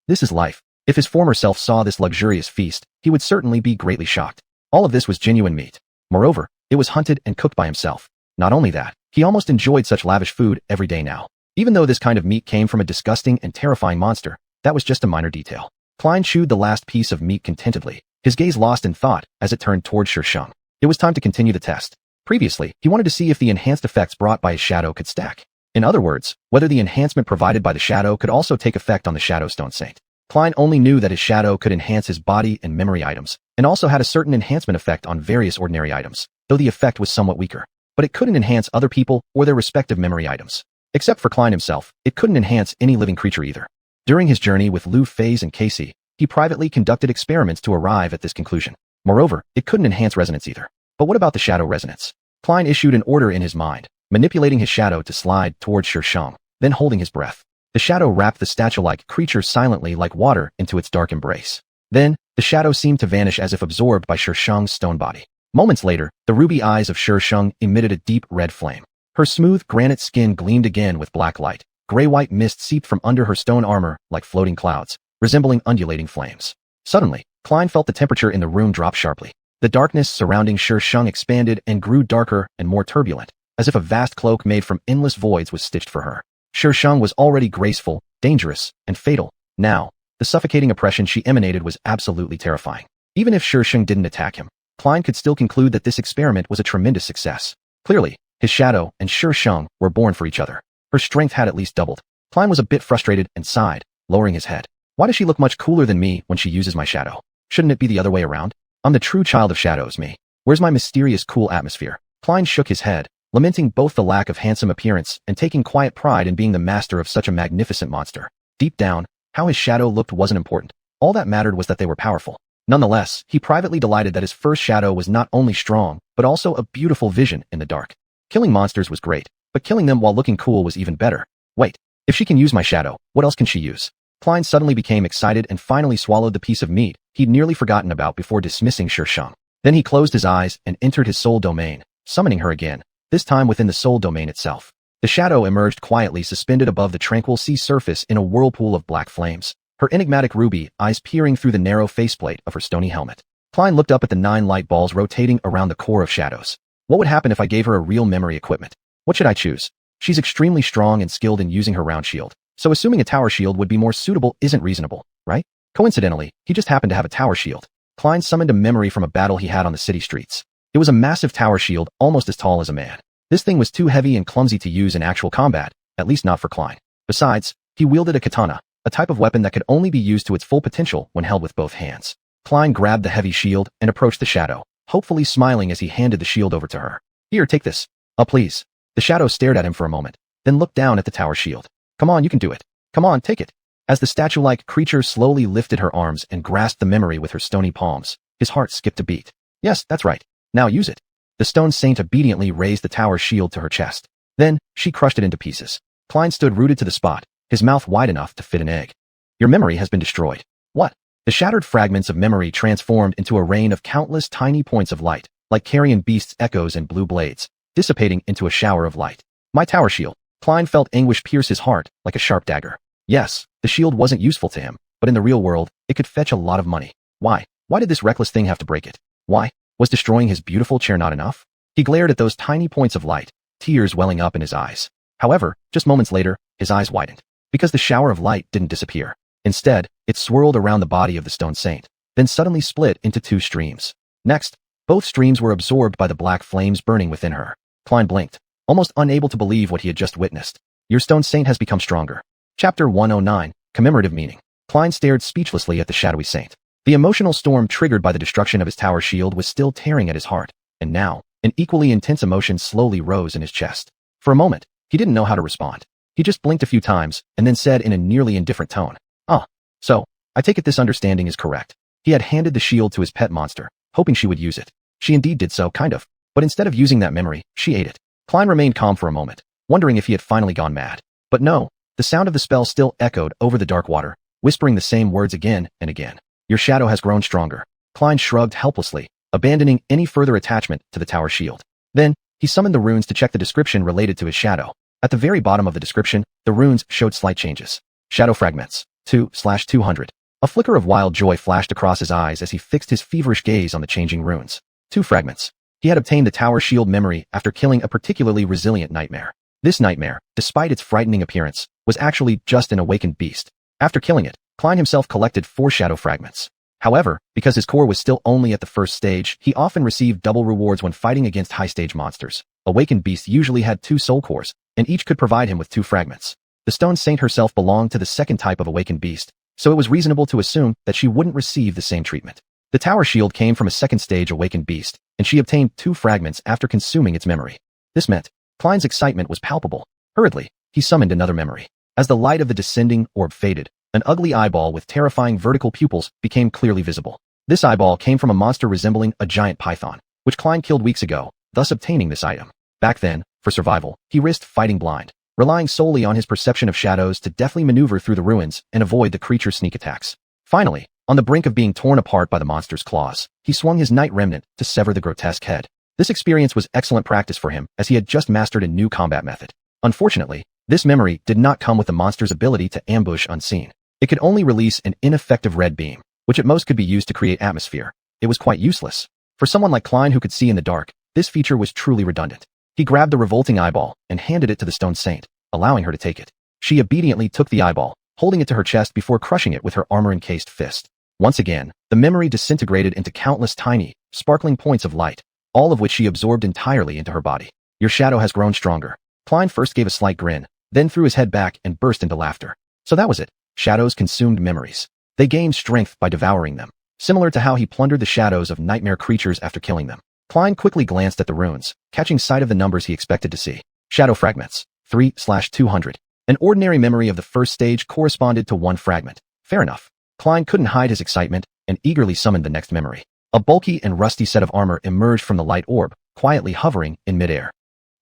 This is life. If his former self saw this luxurious feast, he would certainly be greatly shocked. All of this was genuine meat. Moreover, it was hunted and cooked by himself. Not only that, he almost enjoyed such lavish food every day now. Even though this kind of meat came from a disgusting and terrifying monster, that was just a minor detail. Klein chewed the last piece of meat contentedly, his gaze lost in thought as it turned toward Shang. It was time to continue the test. Previously, he wanted to see if the enhanced effects brought by his shadow could stack. In other words, whether the enhancement provided by the shadow could also take effect on the Shadow Stone Saint. Klein only knew that his shadow could enhance his body and memory items, and also had a certain enhancement effect on various ordinary items, though the effect was somewhat weaker. But it couldn't enhance other people or their respective memory items. Except for Klein himself, it couldn't enhance any living creature either. During his journey with Lu Fei's and Casey, he privately conducted experiments to arrive at this conclusion. Moreover, it couldn't enhance resonance either. But what about the shadow resonance? Klein issued an order in his mind, manipulating his shadow to slide towards Shang. then holding his breath. The shadow wrapped the statue-like creature silently like water into its dark embrace. Then, the shadow seemed to vanish as if absorbed by Shisheng's stone body. Moments later, the ruby eyes of Shisheng emitted a deep red flame. Her smooth granite skin gleamed again with black light. Gray-white mist seeped from under her stone armor like floating clouds, resembling undulating flames. Suddenly, Klein felt the temperature in the room drop sharply. The darkness surrounding Shisheng expanded and grew darker and more turbulent, as if a vast cloak made from endless voids was stitched for her. Shisheng was already graceful, dangerous, and fatal. Now, the suffocating oppression she emanated was absolutely terrifying. Even if Shisheng didn't attack him, Klein could still conclude that this experiment was a tremendous success. Clearly, his shadow and Shisheng were born for each other. Her strength had at least doubled. Klein was a bit frustrated and sighed, lowering his head. Why does she look much cooler than me when she uses my shadow? Shouldn't it be the other way around? I'm the true child of shadows, me. Where's my mysterious cool atmosphere? Klein shook his head, lamenting both the lack of handsome appearance and taking quiet pride in being the master of such a magnificent monster. Deep down, how his shadow looked wasn't important. All that mattered was that they were powerful. Nonetheless, he privately delighted that his first shadow was not only strong, but also a beautiful vision in the dark. Killing monsters was great, but killing them while looking cool was even better. Wait, if she can use my shadow, what else can she use? Klein suddenly became excited and finally swallowed the piece of meat he'd nearly forgotten about before dismissing Shisheng. Then he closed his eyes and entered his soul domain, summoning her again, this time within the soul domain itself. The shadow emerged quietly suspended above the tranquil sea surface in a whirlpool of black flames, her enigmatic ruby eyes peering through the narrow faceplate of her stony helmet. Klein looked up at the 9 light balls rotating around the core of shadows. What would happen if I gave her a real memory equipment? What should I choose? She's extremely strong and skilled in using her round shield, so assuming a tower shield would be more suitable isn't reasonable, right? Coincidentally, he just happened to have a tower shield. Klein summoned a memory from a battle he had on the city streets. It was a massive tower shield almost as tall as a man. This thing was too heavy and clumsy to use in actual combat, at least not for Klein. Besides, he wielded a katana, a type of weapon that could only be used to its full potential when held with both hands. Klein grabbed the heavy shield and approached the shadow, hopefully smiling as he handed the shield over to her. Here, take this. Oh, please. The shadow stared at him for a moment, then looked down at the tower shield. Come on, you can do it. Come on, take it. As the statue-like creature slowly lifted her arms and grasped the memory with her stony palms, his heart skipped a beat. Yes, that's right. Now use it. The stone saint obediently raised the tower shield to her chest. Then, she crushed it into pieces. Klein stood rooted to the spot, his mouth wide enough to fit an egg. Your memory has been destroyed. What? The shattered fragments of memory transformed into a rain of countless tiny points of light, like carrion beasts' echoes and blue blades, dissipating into a shower of light. My tower shield. Klein felt anguish pierce his heart like a sharp dagger. Yes, the shield wasn't useful to him, but in the real world, it could fetch a lot of money. Why? Why did this reckless thing have to break it? Why? Was destroying his beautiful chair not enough? He glared at those tiny points of light, tears welling up in his eyes. However, just moments later, his eyes widened, because the shower of light didn't disappear. Instead, it swirled around the body of the stone saint, then suddenly split into 2 streams. Next, both streams were absorbed by the black flames burning within her. Klein blinked, almost unable to believe what he had just witnessed. Your stone saint has become stronger. Chapter 109, Commemorative Meaning. Klein stared speechlessly at the shadowy saint. The emotional storm triggered by the destruction of his tower shield was still tearing at his heart, and now, an equally intense emotion slowly rose in his chest. For a moment, he didn't know how to respond. He just blinked a few times, and then said in a nearly indifferent tone, "Ah, so, I take it this understanding is correct." He had handed the shield to his pet monster, hoping she would use it. She indeed did so, kind of, but instead of using that memory, she ate it. Klein remained calm for a moment, wondering if he had finally gone mad. But no, the sound of the spell still echoed over the dark water, whispering the same words again and again. Your shadow has grown stronger. Klein shrugged helplessly, abandoning any further attachment to the tower shield. Then, he summoned the runes to check the description related to his shadow. At the very bottom of the description, the runes showed slight changes. Shadow fragments, 2/200. A flicker of wild joy flashed across his eyes as he fixed his feverish gaze on the changing runes. 2 fragments. He had obtained the tower shield memory after killing a particularly resilient nightmare. This nightmare, despite its frightening appearance, was actually just an awakened beast. After killing it, Klein himself collected 4 shadow fragments. However, because his core was still only at the first stage, he often received double rewards when fighting against high-stage monsters. Awakened beasts usually had 2 soul cores, and each could provide him with 2 fragments. The stone saint herself belonged to the second type of awakened beast, so it was reasonable to assume that she wouldn't receive the same treatment. The tower shield came from a second-stage awakened beast, and she obtained 2 fragments after consuming its memory. This meant Klein's excitement was palpable. Hurriedly, he summoned another memory. As the light of the descending orb faded, an ugly eyeball with terrifying vertical pupils became clearly visible. This eyeball came from a monster resembling a giant python, which Klein killed weeks ago, thus obtaining this item. Back then, for survival, he risked fighting blind. relying solely on his perception of shadows to deftly maneuver through the ruins and avoid the creature's sneak attacks. Finally, on the brink of being torn apart by the monster's claws, he swung his Night Remnant to sever the grotesque head. This experience was excellent practice for him, as he had just mastered a new combat method. Unfortunately, this memory did not come with the monster's ability to ambush unseen. It could only release an ineffective red beam, which at most could be used to create atmosphere. It was quite useless. For someone like Klein who could see in the dark, this feature was truly redundant. He grabbed the revolting eyeball and handed it to the stone saint, allowing her to take it. She obediently took the eyeball, holding it to her chest before crushing it with her armor-encased fist. Once again, the memory disintegrated into countless tiny, sparkling points of light, all of which she absorbed entirely into her body. Your shadow has grown stronger. Klein first gave a slight grin, then threw his head back and burst into laughter. So that was it. Shadows consumed memories. They gained strength by devouring them, similar to how he plundered the shadows of nightmare creatures after killing them. Klein quickly glanced at the runes, catching sight of the numbers he expected to see. Shadow fragments, 3/200. An ordinary memory of the first stage corresponded to 1 fragment. Fair enough. Klein couldn't hide his excitement and eagerly summoned the next memory. A bulky and rusty set of armor emerged from the light orb, quietly hovering in midair.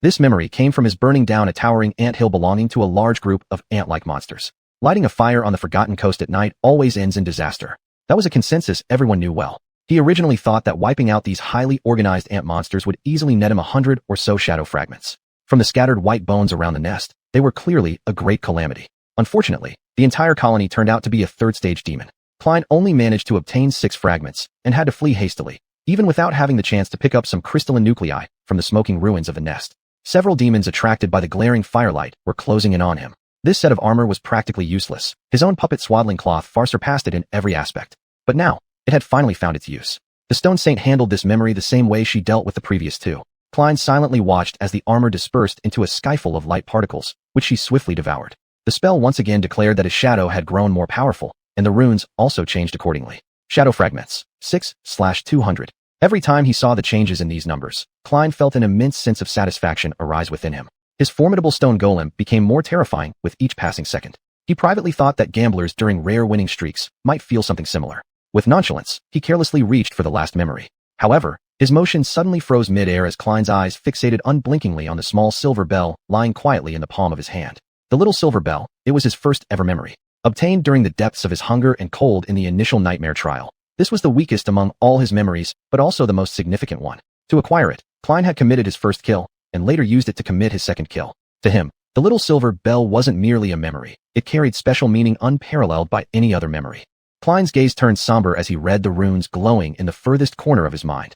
This memory came from his burning down a towering anthill belonging to a large group of ant-like monsters. Lighting a fire on the Forgotten Coast at night always ends in disaster. That was a consensus everyone knew well. He originally thought that wiping out these highly organized ant monsters would easily net him 100 or so shadow fragments. From the scattered white bones around the nest, they were clearly a great calamity. Unfortunately, the entire colony turned out to be a third-stage demon. Klein only managed to obtain 6 fragments and had to flee hastily, even without having the chance to pick up some crystalline nuclei from the smoking ruins of the nest. Several demons attracted by the glaring firelight were closing in on him. This set of armor was practically useless. His own puppet swaddling cloth far surpassed it in every aspect. But now, it had finally found its use. The Stone Saint handled this memory the same way she dealt with the previous 2. Klein silently watched as the armor dispersed into a skyful of light particles, which she swiftly devoured. The spell once again declared that his shadow had grown more powerful, and the runes also changed accordingly. Shadow fragments, 6/200. Every time he saw the changes in these numbers, Klein felt an immense sense of satisfaction arise within him. His formidable stone golem became more terrifying with each passing second. He privately thought that gamblers during rare winning streaks might feel something similar. With nonchalance, he carelessly reached for the last memory. However, his motion suddenly froze mid-air as Klein's eyes fixated unblinkingly on the small silver bell lying quietly in the palm of his hand. The little silver bell, it was his first ever memory, obtained during the depths of his hunger and cold in the initial nightmare trial. This was the weakest among all his memories, but also the most significant one. To acquire it, Klein had committed his first kill, and later used it to commit his second kill. To him, the little silver bell wasn't merely a memory, it carried special meaning unparalleled by any other memory. Klein's gaze turned somber as he read the runes glowing in the furthest corner of his mind.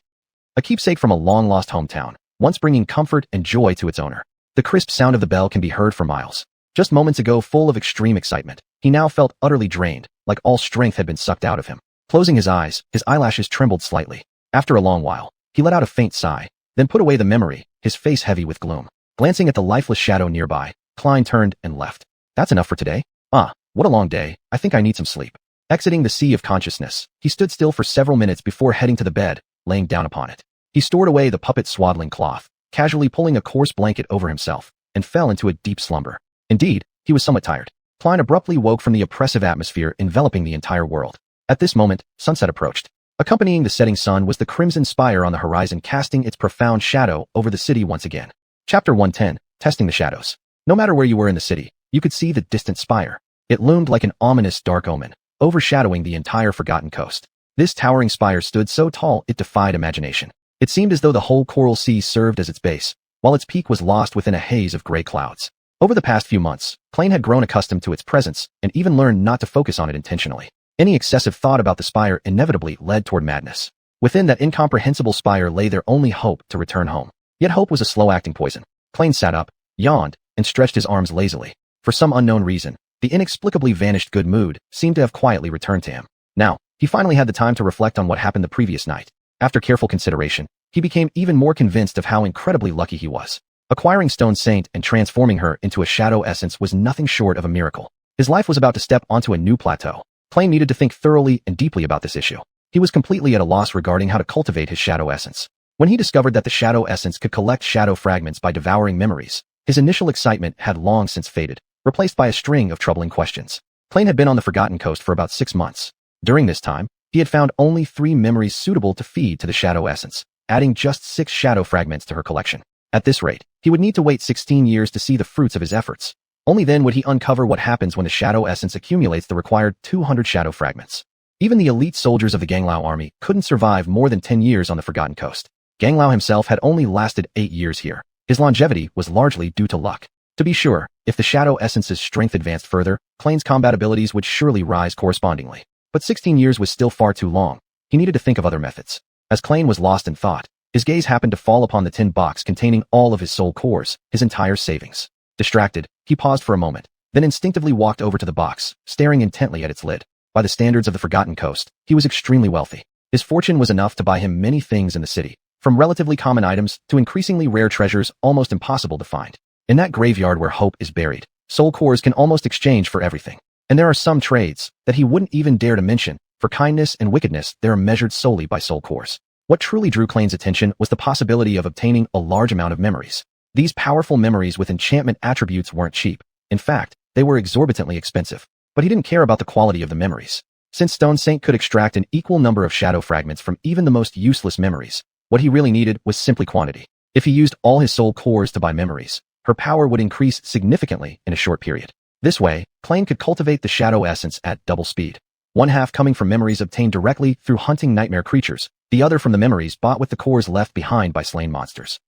A keepsake from a long-lost hometown, once bringing comfort and joy to its owner. The crisp sound of the bell can be heard for miles. Just moments ago full of extreme excitement, he now felt utterly drained, like all strength had been sucked out of him. Closing his eyes, his eyelashes trembled slightly. After a long while, he let out a faint sigh, then put away the memory, his face heavy with gloom. Glancing at the lifeless shadow nearby, Klein turned and left. That's enough for today? What a long day. I think I need some sleep. Exiting the sea of consciousness, he stood still for several minutes before heading to the bed, laying down upon it. He stored away the puppet swaddling cloth, casually pulling a coarse blanket over himself, and fell into a deep slumber. Indeed, he was somewhat tired. Klein abruptly woke from the oppressive atmosphere enveloping the entire world. At this moment, sunset approached. Accompanying the setting sun was the crimson spire on the horizon casting its profound shadow over the city once again. Chapter 110, Testing the Shadows. No matter where you were in the city, you could see the distant spire. It loomed like an ominous dark omen, overshadowing the entire Forgotten Coast. This towering spire stood so tall it defied imagination. It seemed as though the whole coral sea served as its base, while its peak was lost within a haze of gray clouds. Over the past few months, Klein had grown accustomed to its presence and even learned not to focus on it intentionally. Any excessive thought about the spire inevitably led toward madness. Within that incomprehensible spire lay their only hope to return home. Yet hope was a slow-acting poison. Klein sat up, yawned, and stretched his arms lazily. For some unknown reason, the inexplicably vanished good mood seemed to have quietly returned to him. Now, he finally had the time to reflect on what happened the previous night. After careful consideration, he became even more convinced of how incredibly lucky he was. Acquiring Stone Saint and transforming her into a shadow essence was nothing short of a miracle. His life was about to step onto a new plateau. Klein needed to think thoroughly and deeply about this issue. He was completely at a loss regarding how to cultivate his shadow essence. When he discovered that the shadow essence could collect shadow fragments by devouring memories, his initial excitement had long since faded, replaced by a string of troubling questions. Klein had been on the Forgotten Coast for about 6 months. During this time, he had found only 3 memories suitable to feed to the shadow essence, adding just 6 shadow fragments to her collection. At this rate, he would need to wait 16 years to see the fruits of his efforts. Only then would he uncover what happens when the shadow essence accumulates the required 200 shadow fragments. Even the elite soldiers of the Ganglao army couldn't survive more than 10 years on the Forgotten Coast. Ganglao himself had only lasted 8 years here. His longevity was largely due to luck. To be sure, if the shadow essence's strength advanced further, Klein's combat abilities would surely rise correspondingly. But 16 years was still far too long. He needed to think of other methods. As Klein was lost in thought, his gaze happened to fall upon the tin box containing all of his soul cores, his entire savings. Distracted, he paused for a moment, then instinctively walked over to the box, staring intently at its lid. By the standards of the Forgotten Coast, he was extremely wealthy. His fortune was enough to buy him many things in the city, from relatively common items to increasingly rare treasures almost impossible to find. In that graveyard where hope is buried, soul cores can almost exchange for everything. And there are some trades that he wouldn't even dare to mention. For kindness and wickedness, they are measured solely by soul cores. What truly drew Klein's attention was the possibility of obtaining a large amount of memories. These powerful memories with enchantment attributes weren't cheap. In fact, they were exorbitantly expensive. But he didn't care about the quality of the memories. Since Stone Saint could extract an equal number of shadow fragments from even the most useless memories, what he really needed was simply quantity. If he used all his soul cores to buy memories, her power would increase significantly in a short period. This way, Klein could cultivate the shadow essence at double speed. One half coming from memories obtained directly through hunting nightmare creatures, the other from the memories bought with the cores left behind by slain monsters.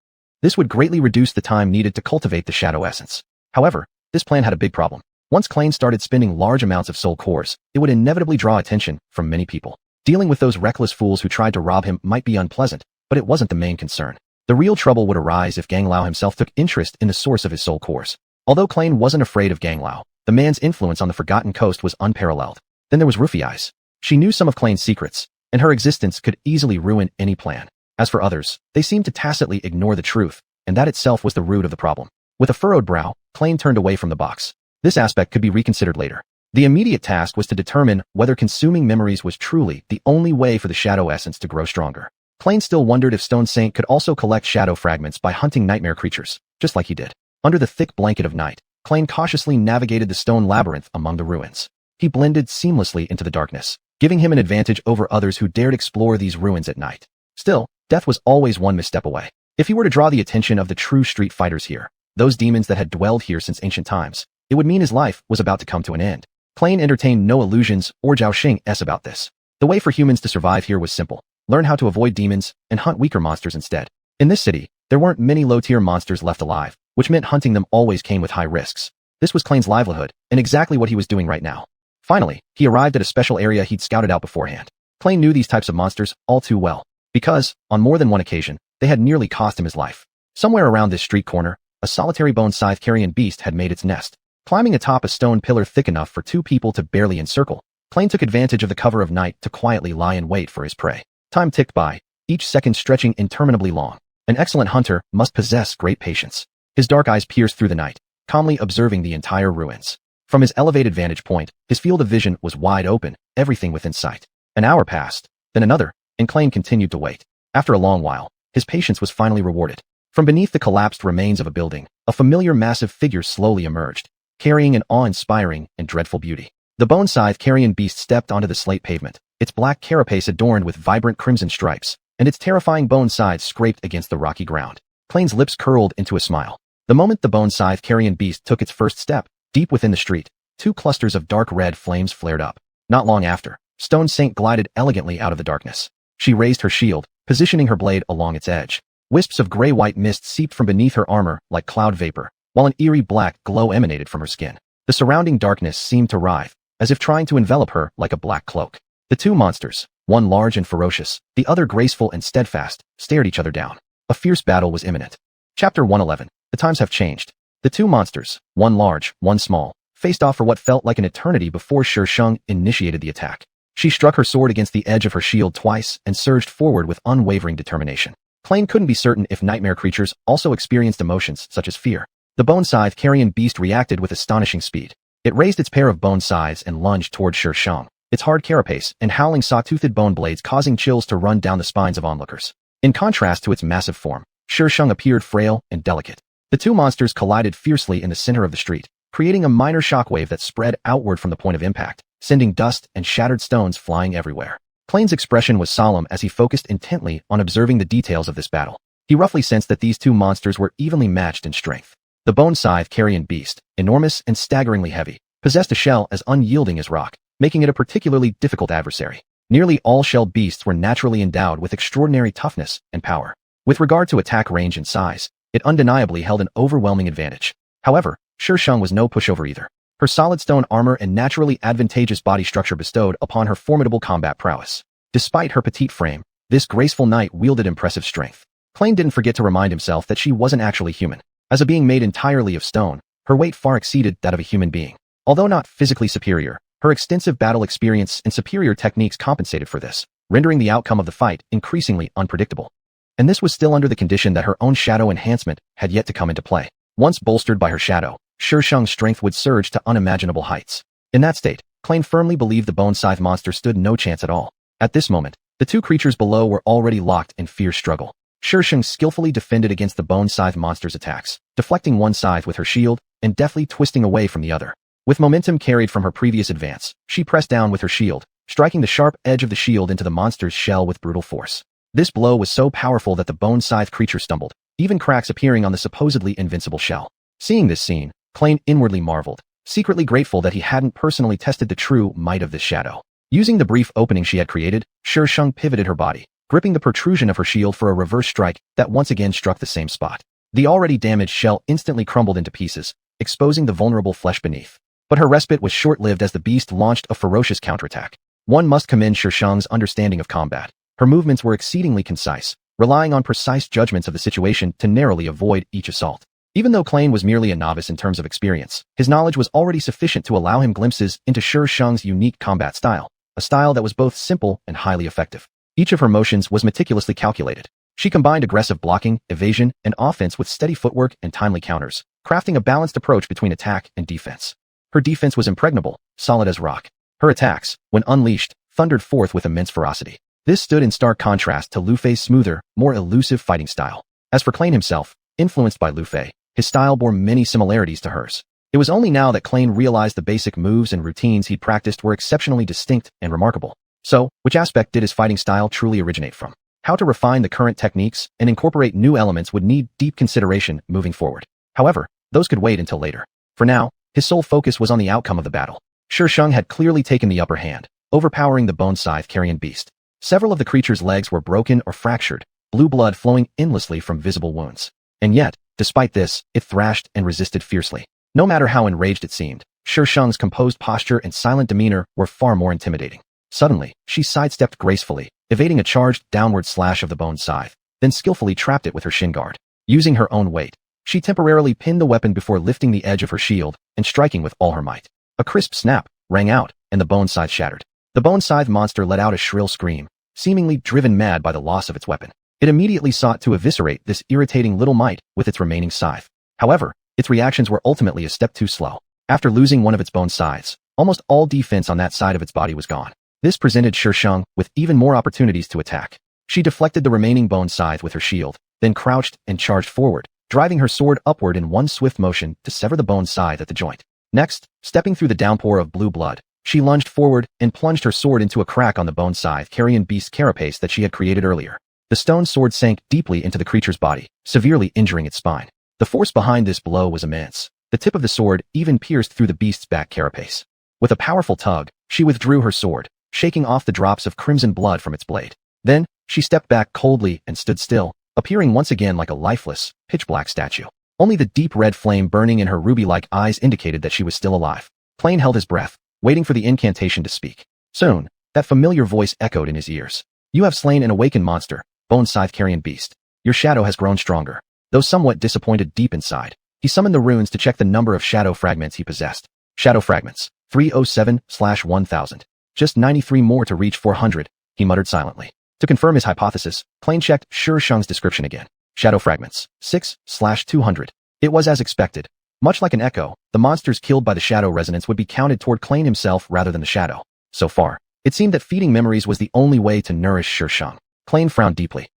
This would greatly reduce the time needed to cultivate the shadow essence. However, this plan had a big problem. Once Klein started spending large amounts of soul cores, it would inevitably draw attention from many people. Dealing with those reckless fools who tried to rob him might be unpleasant, but it wasn't the main concern. The real trouble would arise if Ganglao himself took interest in the source of his soul cores. Although Klein wasn't afraid of Ganglao, the man's influence on the Forgotten Coast was unparalleled. Then there was Rufy Eyes. She knew some of Klein's secrets, and her existence could easily ruin any plan. As for others, they seemed to tacitly ignore the truth, and that itself was the root of the problem. With a furrowed brow, Klein turned away from the box. This aspect could be reconsidered later. The immediate task was to determine whether consuming memories was truly the only way for the shadow essence to grow stronger. Klein still wondered if Stone Saint could also collect shadow fragments by hunting nightmare creatures, just like he did. Under the thick blanket of night, Klein cautiously navigated the stone labyrinth among the ruins. He blended seamlessly into the darkness, giving him an advantage over others who dared explore these ruins at night. Still, death was always one misstep away. If he were to draw the attention of the true street fighters here, those demons that had dwelled here since ancient times, it would mean his life was about to come to an end. Klein entertained no illusions or Zhaoxing's about this. The way for humans to survive here was simple. Learn how to avoid demons and hunt weaker monsters instead. In this city, there weren't many low-tier monsters left alive, which meant hunting them always came with high risks. This was Klein's livelihood, and exactly what he was doing right now. Finally, he arrived at a special area he'd scouted out beforehand. Klein knew these types of monsters all too well, because, on more than one occasion, they had nearly cost him his life. Somewhere around this street corner, a solitary bone scythe-carrying beast had made its nest. Climbing atop a stone pillar thick enough for two people to barely encircle, Klein took advantage of the cover of night to quietly lie in wait for his prey. Time ticked by, each second stretching interminably long. An excellent hunter must possess great patience. His dark eyes pierced through the night, calmly observing the entire ruins. From his elevated vantage point, his field of vision was wide open, everything within sight. An hour passed, then another, and Klein continued to wait. After a long while, his patience was finally rewarded. From beneath the collapsed remains of a building, a familiar massive figure slowly emerged, carrying an awe-inspiring and dreadful beauty. The bone scythe-carrying beast stepped onto the slate pavement, its black carapace adorned with vibrant crimson stripes, and its terrifying bone scythe scraped against the rocky ground. Klein's lips curled into a smile. The moment the bone scythe-carrying beast took its first step, deep within the street, two clusters of dark red flames flared up. Not long after, Stone Saint glided elegantly out of the darkness. She raised her shield, positioning her blade along its edge. Wisps of gray-white mist seeped from beneath her armor like cloud vapor, while an eerie black glow emanated from her skin. The surrounding darkness seemed to writhe, as if trying to envelop her like a black cloak. The two monsters, one large and ferocious, the other graceful and steadfast, stared each other down. A fierce battle was imminent. Chapter 111. The times have changed. The two monsters, one large, one small, faced off for what felt like an eternity before Shang initiated the attack. She struck her sword against the edge of her shield twice and surged forward with unwavering determination. Klein couldn't be certain if nightmare creatures also experienced emotions such as fear. The bone scythe-carrying beast reacted with astonishing speed. It raised its pair of bone scythes and lunged toward Shang, its hard carapace and howling saw-toothed bone blades causing chills to run down the spines of onlookers. In contrast to its massive form, Shang appeared frail and delicate. The two monsters collided fiercely in the center of the street, creating a minor shockwave that spread outward from the point of impact, sending dust and shattered stones flying everywhere. Klein's expression was solemn as he focused intently on observing the details of this battle. He roughly sensed that these two monsters were evenly matched in strength. The bone scythe carrion beast, enormous and staggeringly heavy, possessed a shell as unyielding as rock, making it a particularly difficult adversary. Nearly all shelled beasts were naturally endowed with extraordinary toughness and power. With regard to attack range and size, it undeniably held an overwhelming advantage. However, Shang was no pushover either. Her solid stone armor and naturally advantageous body structure bestowed upon her formidable combat prowess. Despite her petite frame, this graceful knight wielded impressive strength. Klein didn't forget to remind himself that she wasn't actually human. As a being made entirely of stone, her weight far exceeded that of a human being. Although not physically superior, her extensive battle experience and superior techniques compensated for this, rendering the outcome of the fight increasingly unpredictable. And this was still under the condition that her own shadow enhancement had yet to come into play. Once bolstered by her shadow, Shang's strength would surge to unimaginable heights. In that state, Klein firmly believed the bone scythe monster stood no chance at all. At this moment, the two creatures below were already locked in fierce struggle. Shang skillfully defended against the bone scythe monster's attacks, deflecting one scythe with her shield and deftly twisting away from the other. With momentum carried from her previous advance, she pressed down with her shield, striking the sharp edge of the shield into the monster's shell with brutal force. This blow was so powerful that the bone scythe creature stumbled, even cracks appearing on the supposedly invincible shell. Seeing this scene, Klein inwardly marveled, secretly grateful that he hadn't personally tested the true might of this shadow. Using the brief opening she had created, Shang pivoted her body, gripping the protrusion of her shield for a reverse strike that once again struck the same spot. The already damaged shell instantly crumbled into pieces, exposing the vulnerable flesh beneath. But her respite was short-lived as the beast launched a ferocious counterattack. One must commend Shang's understanding of combat. Her movements were exceedingly concise, relying on precise judgments of the situation to narrowly avoid each assault. Even though Klein was merely a novice in terms of experience, his knowledge was already sufficient to allow him glimpses into Shang's unique combat style, a style that was both simple and highly effective. Each of her motions was meticulously calculated. She combined aggressive blocking, evasion, and offense with steady footwork and timely counters, crafting a balanced approach between attack and defense. Her defense was impregnable, solid as rock. Her attacks, when unleashed, thundered forth with immense ferocity. This stood in stark contrast to Lu Fei's smoother, more elusive fighting style. As for Klein himself, influenced by Lu Fei, his style bore many similarities to hers. It was only now that Klein realized the basic moves and routines he'd practiced were exceptionally distinct and remarkable. So, which aspect did his fighting style truly originate from? How to refine the current techniques and incorporate new elements would need deep consideration moving forward. However, those could wait until later. For now, his sole focus was on the outcome of the battle. Shang had clearly taken the upper hand, overpowering the bone scythe carrion beast. Several of the creature's legs were broken or fractured, blue blood flowing endlessly from visible wounds. And yet, despite this, it thrashed and resisted fiercely. No matter how enraged it seemed, Shang's composed posture and silent demeanor were far more intimidating. Suddenly, she sidestepped gracefully, evading a charged downward slash of the bone scythe, then skillfully trapped it with her shin guard. Using her own weight, she temporarily pinned the weapon before lifting the edge of her shield and striking with all her might. A crisp snap rang out, and the bone scythe shattered. The bone scythe monster let out a shrill scream, seemingly driven mad by the loss of its weapon. It immediately sought to eviscerate this irritating little mite with its remaining scythe. However, its reactions were ultimately a step too slow. After losing one of its bone scythes, almost all defense on that side of its body was gone. This presented Shang with even more opportunities to attack. She deflected the remaining bone scythe with her shield, then crouched and charged forward, driving her sword upward in one swift motion to sever the bone scythe at the joint. Next, stepping through the downpour of blue blood, she lunged forward and plunged her sword into a crack on the bone scythe carrion beast's carapace that she had created earlier. The stone sword sank deeply into the creature's body, severely injuring its spine. The force behind this blow was immense. The tip of the sword even pierced through the beast's back carapace. With a powerful tug, she withdrew her sword, shaking off the drops of crimson blood from its blade. Then, she stepped back coldly and stood still, appearing once again like a lifeless, pitch-black statue. Only the deep red flame burning in her ruby-like eyes indicated that she was still alive. Klein held his breath, waiting for the incantation to speak. Soon, that familiar voice echoed in his ears. "You have slain an awakened monster, bone scythe carrion beast. Your shadow has grown stronger." Though somewhat disappointed deep inside, he summoned the runes to check the number of shadow fragments he possessed. Shadow fragments, 307/1000. Just 93 more to reach 400, he muttered silently. To confirm his hypothesis, Klein checked Shang's description again. Shadow fragments, 6/200. It was as expected. Much like an echo, the monsters killed by the shadow resonance would be counted toward Klein himself rather than the shadow. So far, it seemed that feeding memories was the only way to nourish Shang. Klein frowned deeply.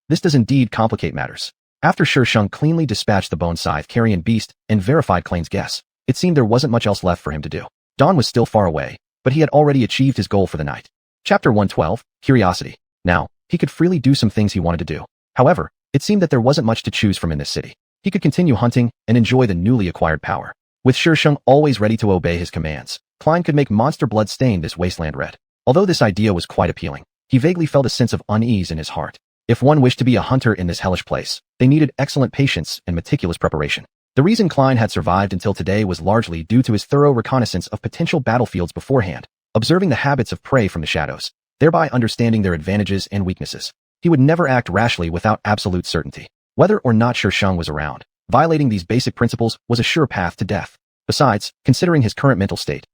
This does indeed complicate matters. After Shang cleanly dispatched the bone scythe carrion beast and verified Klein's guess, it seemed there wasn't much else left for him to do. Dawn was still far away, but he had already achieved his goal for the night. Chapter 112, Curiosity. Now, he could freely do some things he wanted to do. However, It seemed that there wasn't much to choose from in this city. He could continue hunting and enjoy the newly acquired power. With Shisheng always ready to obey his commands, Klein could make monster blood stain this wasteland red. Although this idea was quite appealing, he vaguely felt a sense of unease in his heart. If one wished to be a hunter in this hellish place, they needed excellent patience and meticulous preparation. The reason Klein had survived until today was largely due to his thorough reconnaissance of potential battlefields beforehand, observing the habits of prey from the shadows, thereby understanding their advantages and weaknesses. He would never act rashly without absolute certainty. Whether or not Shisheng was around, violating these basic principles was a sure path to death. Besides, considering his current mental state,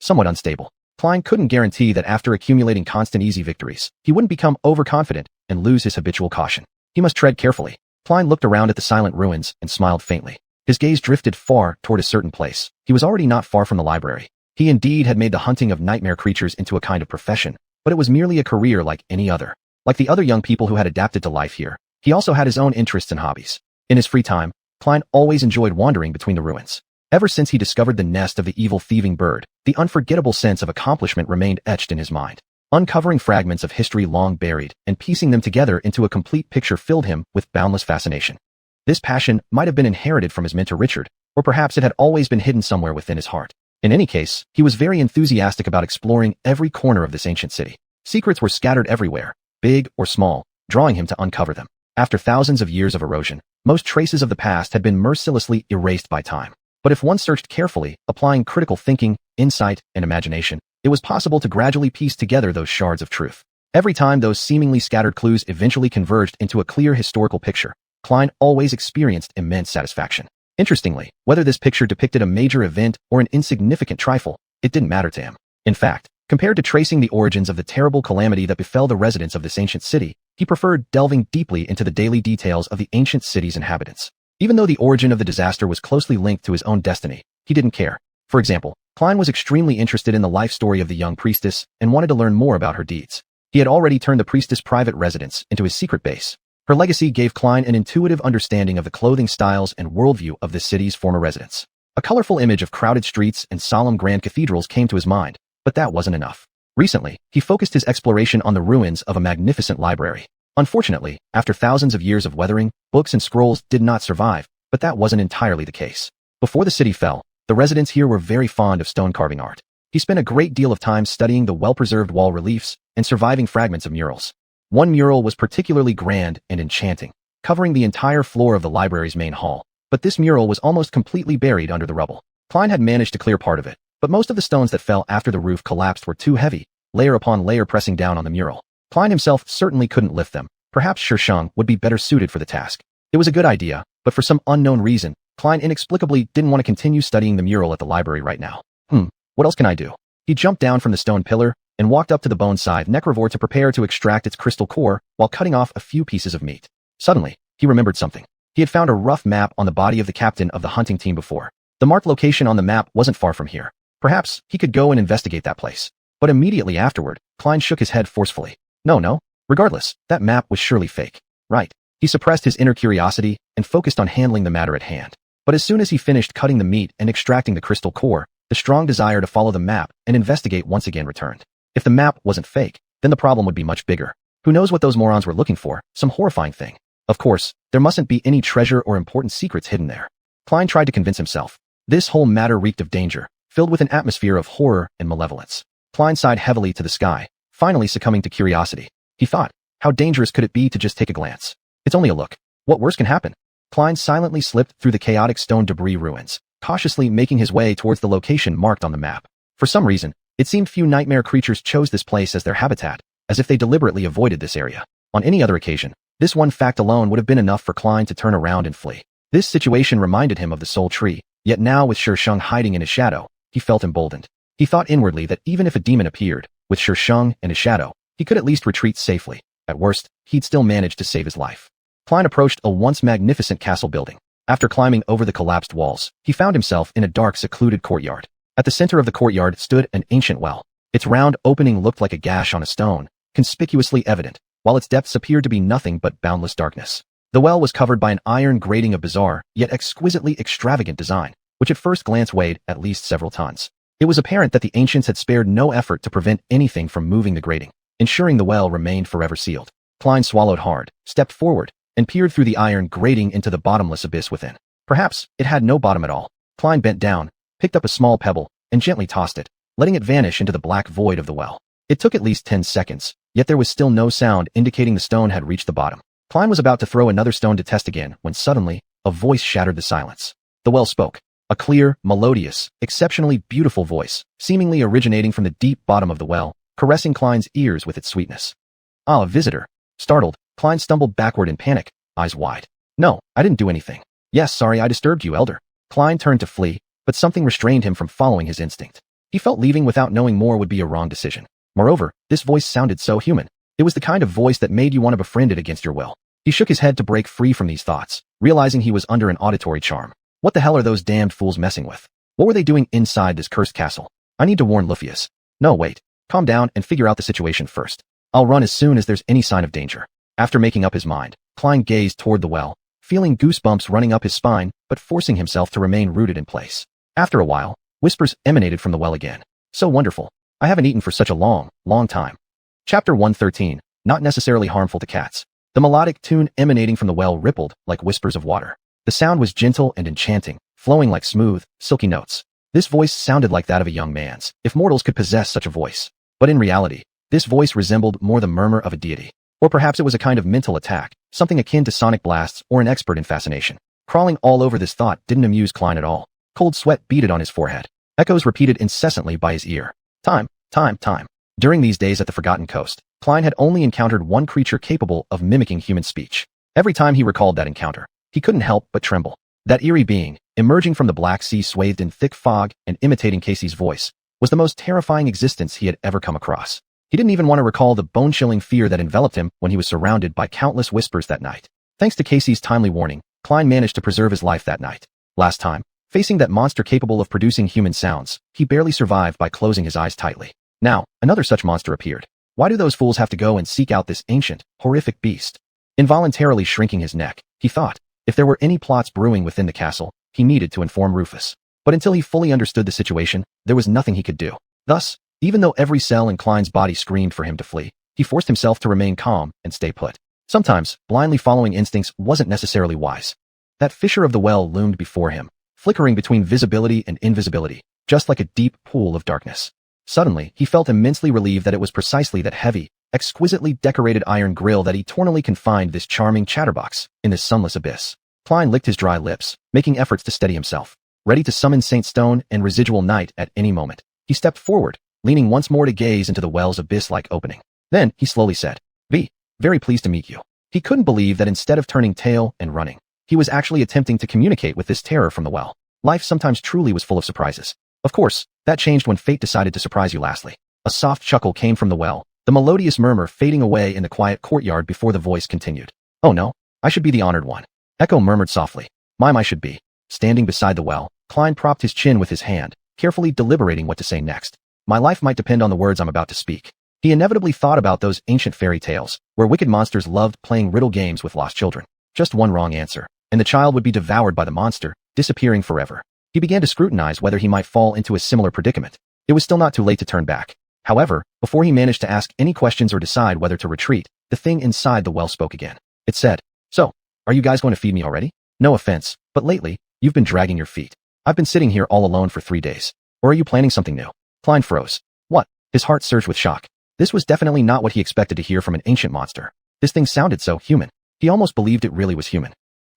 somewhat unstable, Klein couldn't guarantee that after accumulating constant easy victories, he wouldn't become overconfident and lose his habitual caution. He must tread carefully. Klein looked around at the silent ruins and smiled faintly. His gaze drifted far toward a certain place. He was already not far from the library. He indeed had made the hunting of nightmare creatures into a kind of profession, but it was merely a career like any other. Like the other young people who had adapted to life here, he also had his own interests and hobbies. In his free time, Klein always enjoyed wandering between the ruins. Ever since he discovered the nest of the evil thieving bird, the unforgettable sense of accomplishment remained etched in his mind. Uncovering fragments of history long buried and piecing them together into a complete picture filled him with boundless fascination. This passion might have been inherited from his mentor Richard, or perhaps it had always been hidden somewhere within his heart. In any case, he was very enthusiastic about exploring every corner of this ancient city. Secrets were scattered everywhere, big or small, drawing him to uncover them. After thousands of years of erosion, most traces of the past had been mercilessly erased by time. But if one searched carefully, applying critical thinking, insight, and imagination, it was possible to gradually piece together those shards of truth. Every time those seemingly scattered clues eventually converged into a clear historical picture, Klein always experienced immense satisfaction. Interestingly, whether this picture depicted a major event or an insignificant trifle, it didn't matter to him. In fact, compared to tracing the origins of the terrible calamity that befell the residents of this ancient city, he preferred delving deeply into the daily details of the ancient city's inhabitants. Even though the origin of the disaster was closely linked to his own destiny, he didn't care. For example, Klein was extremely interested in the life story of the young priestess and wanted to learn more about her deeds. He had already turned the priestess' private residence into his secret base. Her legacy gave Klein an intuitive understanding of the clothing styles and worldview of the city's former residents. A colorful image of crowded streets and solemn grand cathedrals came to his mind, but that wasn't enough. Recently, he focused his exploration on the ruins of a magnificent library. Unfortunately, after thousands of years of weathering, books and scrolls did not survive, but that wasn't entirely the case. Before the city fell, the residents here were very fond of stone carving art. He spent a great deal of time studying the well-preserved wall reliefs and surviving fragments of murals. One mural was particularly grand and enchanting, covering the entire floor of the library's main hall, but this mural was almost completely buried under the rubble. Klein had managed to clear part of it, but most of the stones that fell after the roof collapsed were too heavy, layer upon layer pressing down on the mural. Klein himself certainly couldn't lift them. Perhaps Shisheng would be better suited for the task. It was a good idea, but for some unknown reason, Klein inexplicably didn't want to continue studying the mural at the library right now. What else can I do? He jumped down from the stone pillar and walked up to the bone-scythe necrovore to prepare to extract its crystal core while cutting off a few pieces of meat. Suddenly, he remembered something. He had found a rough map on the body of the captain of the hunting team before. The marked location on the map wasn't far from here. Perhaps he could go and investigate that place. But immediately afterward, Klein shook his head forcefully. No. Regardless, that map was surely fake. Right. He suppressed his inner curiosity and focused on handling the matter at hand. But as soon as he finished cutting the meat and extracting the crystal core, the strong desire to follow the map and investigate once again returned. If the map wasn't fake, then the problem would be much bigger. Who knows what those morons were looking for? Some horrifying thing. Of course, there mustn't be any treasure or important secrets hidden there. Klein tried to convince himself. This whole matter reeked of danger, filled with an atmosphere of horror and malevolence. Klein sighed heavily to the sky, finally succumbing to curiosity. He thought, how dangerous could it be to just take a glance? It's only a look. What worse can happen? Klein silently slipped through the chaotic stone debris ruins, cautiously making his way towards the location marked on the map. For some reason, it seemed few nightmare creatures chose this place as their habitat, as if they deliberately avoided this area. On any other occasion, this one fact alone would have been enough for Klein to turn around and flee. This situation reminded him of the soul tree, yet now with Shisheng hiding in his shadow, he felt emboldened. He thought inwardly that even if a demon appeared, with Shisheng and his shadow, he could at least retreat safely. At worst, he'd still manage to save his life. Klein approached a once magnificent castle building. After climbing over the collapsed walls, he found himself in a dark, secluded courtyard. At the center of the courtyard stood an ancient well. Its round opening looked like a gash on a stone, conspicuously evident, while its depths appeared to be nothing but boundless darkness. The well was covered by an iron grating of bizarre, yet exquisitely extravagant design, which at first glance weighed at least several tons. It was apparent that the ancients had spared no effort to prevent anything from moving the grating, ensuring the well remained forever sealed. Klein swallowed hard, stepped forward, and peered through the iron grating into the bottomless abyss within. Perhaps it had no bottom at all. Klein bent down, picked up a small pebble, and gently tossed it, letting it vanish into the black void of the well. It took at least 10 seconds, yet there was still no sound indicating the stone had reached the bottom. Klein was about to throw another stone to test again when suddenly, a voice shattered the silence. The well spoke. A clear, melodious, exceptionally beautiful voice, seemingly originating from the deep bottom of the well, caressing Klein's ears with its sweetness. Ah, a visitor. Startled, Klein stumbled backward in panic, eyes wide. No, I didn't do anything. Yes, sorry I disturbed you, elder. Klein turned to flee, but something restrained him from following his instinct. He felt leaving without knowing more would be a wrong decision. Moreover, this voice sounded so human. It was the kind of voice that made you want to befriend it against your will. He shook his head to break free from these thoughts, realizing he was under an auditory charm. What the hell are those damned fools messing with? What were they doing inside this cursed castle? I need to warn Luffyus. No, wait. Calm down and figure out the situation first. I'll run as soon as there's any sign of danger. After making up his mind, Klein gazed toward the well, feeling goosebumps running up his spine, but forcing himself to remain rooted in place. After a while, whispers emanated from the well again. So wonderful. I haven't eaten for such a long time. Chapter 113, not necessarily harmful to cats. The melodic tune emanating from the well rippled like whispers of water. The sound was gentle and enchanting, flowing like smooth, silky notes. This voice sounded like that of a young man's, if mortals could possess such a voice. But in reality, this voice resembled more the murmur of a deity. Or perhaps it was a kind of mental attack, something akin to sonic blasts or an expert in fascination. Crawling all over this thought didn't amuse Klein at all. Cold sweat beaded on his forehead. Echoes repeated incessantly by his ear. Time. During these days at the Forgotten Coast, Klein had only encountered one creature capable of mimicking human speech. Every time he recalled that encounter, he couldn't help but tremble. That eerie being, emerging from the Black Sea swathed in thick fog and imitating Casey's voice, was the most terrifying existence he had ever come across. He didn't even want to recall the bone-chilling fear that enveloped him when he was surrounded by countless whispers that night. Thanks to Casey's timely warning, Klein managed to preserve his life that night. Last time, facing that monster capable of producing human sounds, he barely survived by closing his eyes tightly. Now, another such monster appeared. Why do those fools have to go and seek out this ancient, horrific beast? Involuntarily shrinking his neck, he thought, if there were any plots brewing within the castle, he needed to inform Rufus. But until he fully understood the situation, there was nothing he could do. Thus, even though every cell in Klein's body screamed for him to flee, he forced himself to remain calm and stay put. Sometimes, blindly following instincts wasn't necessarily wise. That fissure of the well loomed before him, flickering between visibility and invisibility, just like a deep pool of darkness. Suddenly, he felt immensely relieved that it was precisely that heavy, exquisitely decorated iron grill that eternally confined this charming chatterbox in this sunless abyss. Klein licked his dry lips, making efforts to steady himself, ready to summon Saint Stone and Residual Night at any moment. He stepped forward, leaning once more to gaze into the well's abyss-like opening. Then, he slowly said, very pleased to meet you. He couldn't believe that instead of turning tail and running, he was actually attempting to communicate with this terror from the well. Life sometimes truly was full of surprises. Of course, that changed when fate decided to surprise you lastly. A soft chuckle came from the well, the melodious murmur fading away in the quiet courtyard before the voice continued. Oh no, I should be the honored one. Echo murmured softly. Mime I should be. Standing beside the well, Klein propped his chin with his hand, carefully deliberating what to say next. My life might depend on the words I'm about to speak. He inevitably thought about those ancient fairy tales, where wicked monsters loved playing riddle games with lost children. Just one wrong answer, and the child would be devoured by the monster, disappearing forever. He began to scrutinize whether he might fall into a similar predicament. It was still not too late to turn back. However, before he managed to ask any questions or decide whether to retreat, the thing inside the well spoke again. It said, So, are you guys going to feed me already? No offense, but lately, you've been dragging your feet. I've been sitting here all alone for 3 days. Or are you planning something new? Klein froze. What? His heart surged with shock. This was definitely not what he expected to hear from an ancient monster. This thing sounded so human. He almost believed it really was human.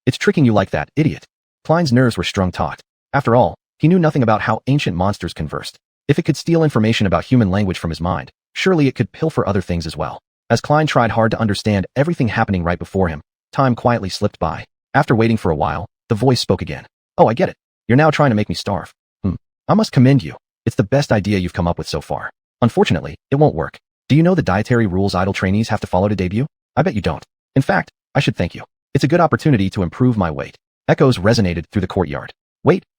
It's tricking you like that, idiot. Klein's nerves were strung taut. After all, he knew nothing about how ancient monsters conversed. If it could steal information about human language from his mind, surely it could pilfer other things as well. As Klein tried hard to understand everything happening right before him, time quietly slipped by. After waiting for a while, the voice spoke again. Oh, I get it. You're now trying to make me starve. I must commend you. It's the best idea you've come up with so far. Unfortunately, it won't work. Do you know the dietary rules idle trainees have to follow to debut? I bet you don't. In fact, I should thank you. It's a good opportunity to improve my weight. Echoes resonated through the courtyard.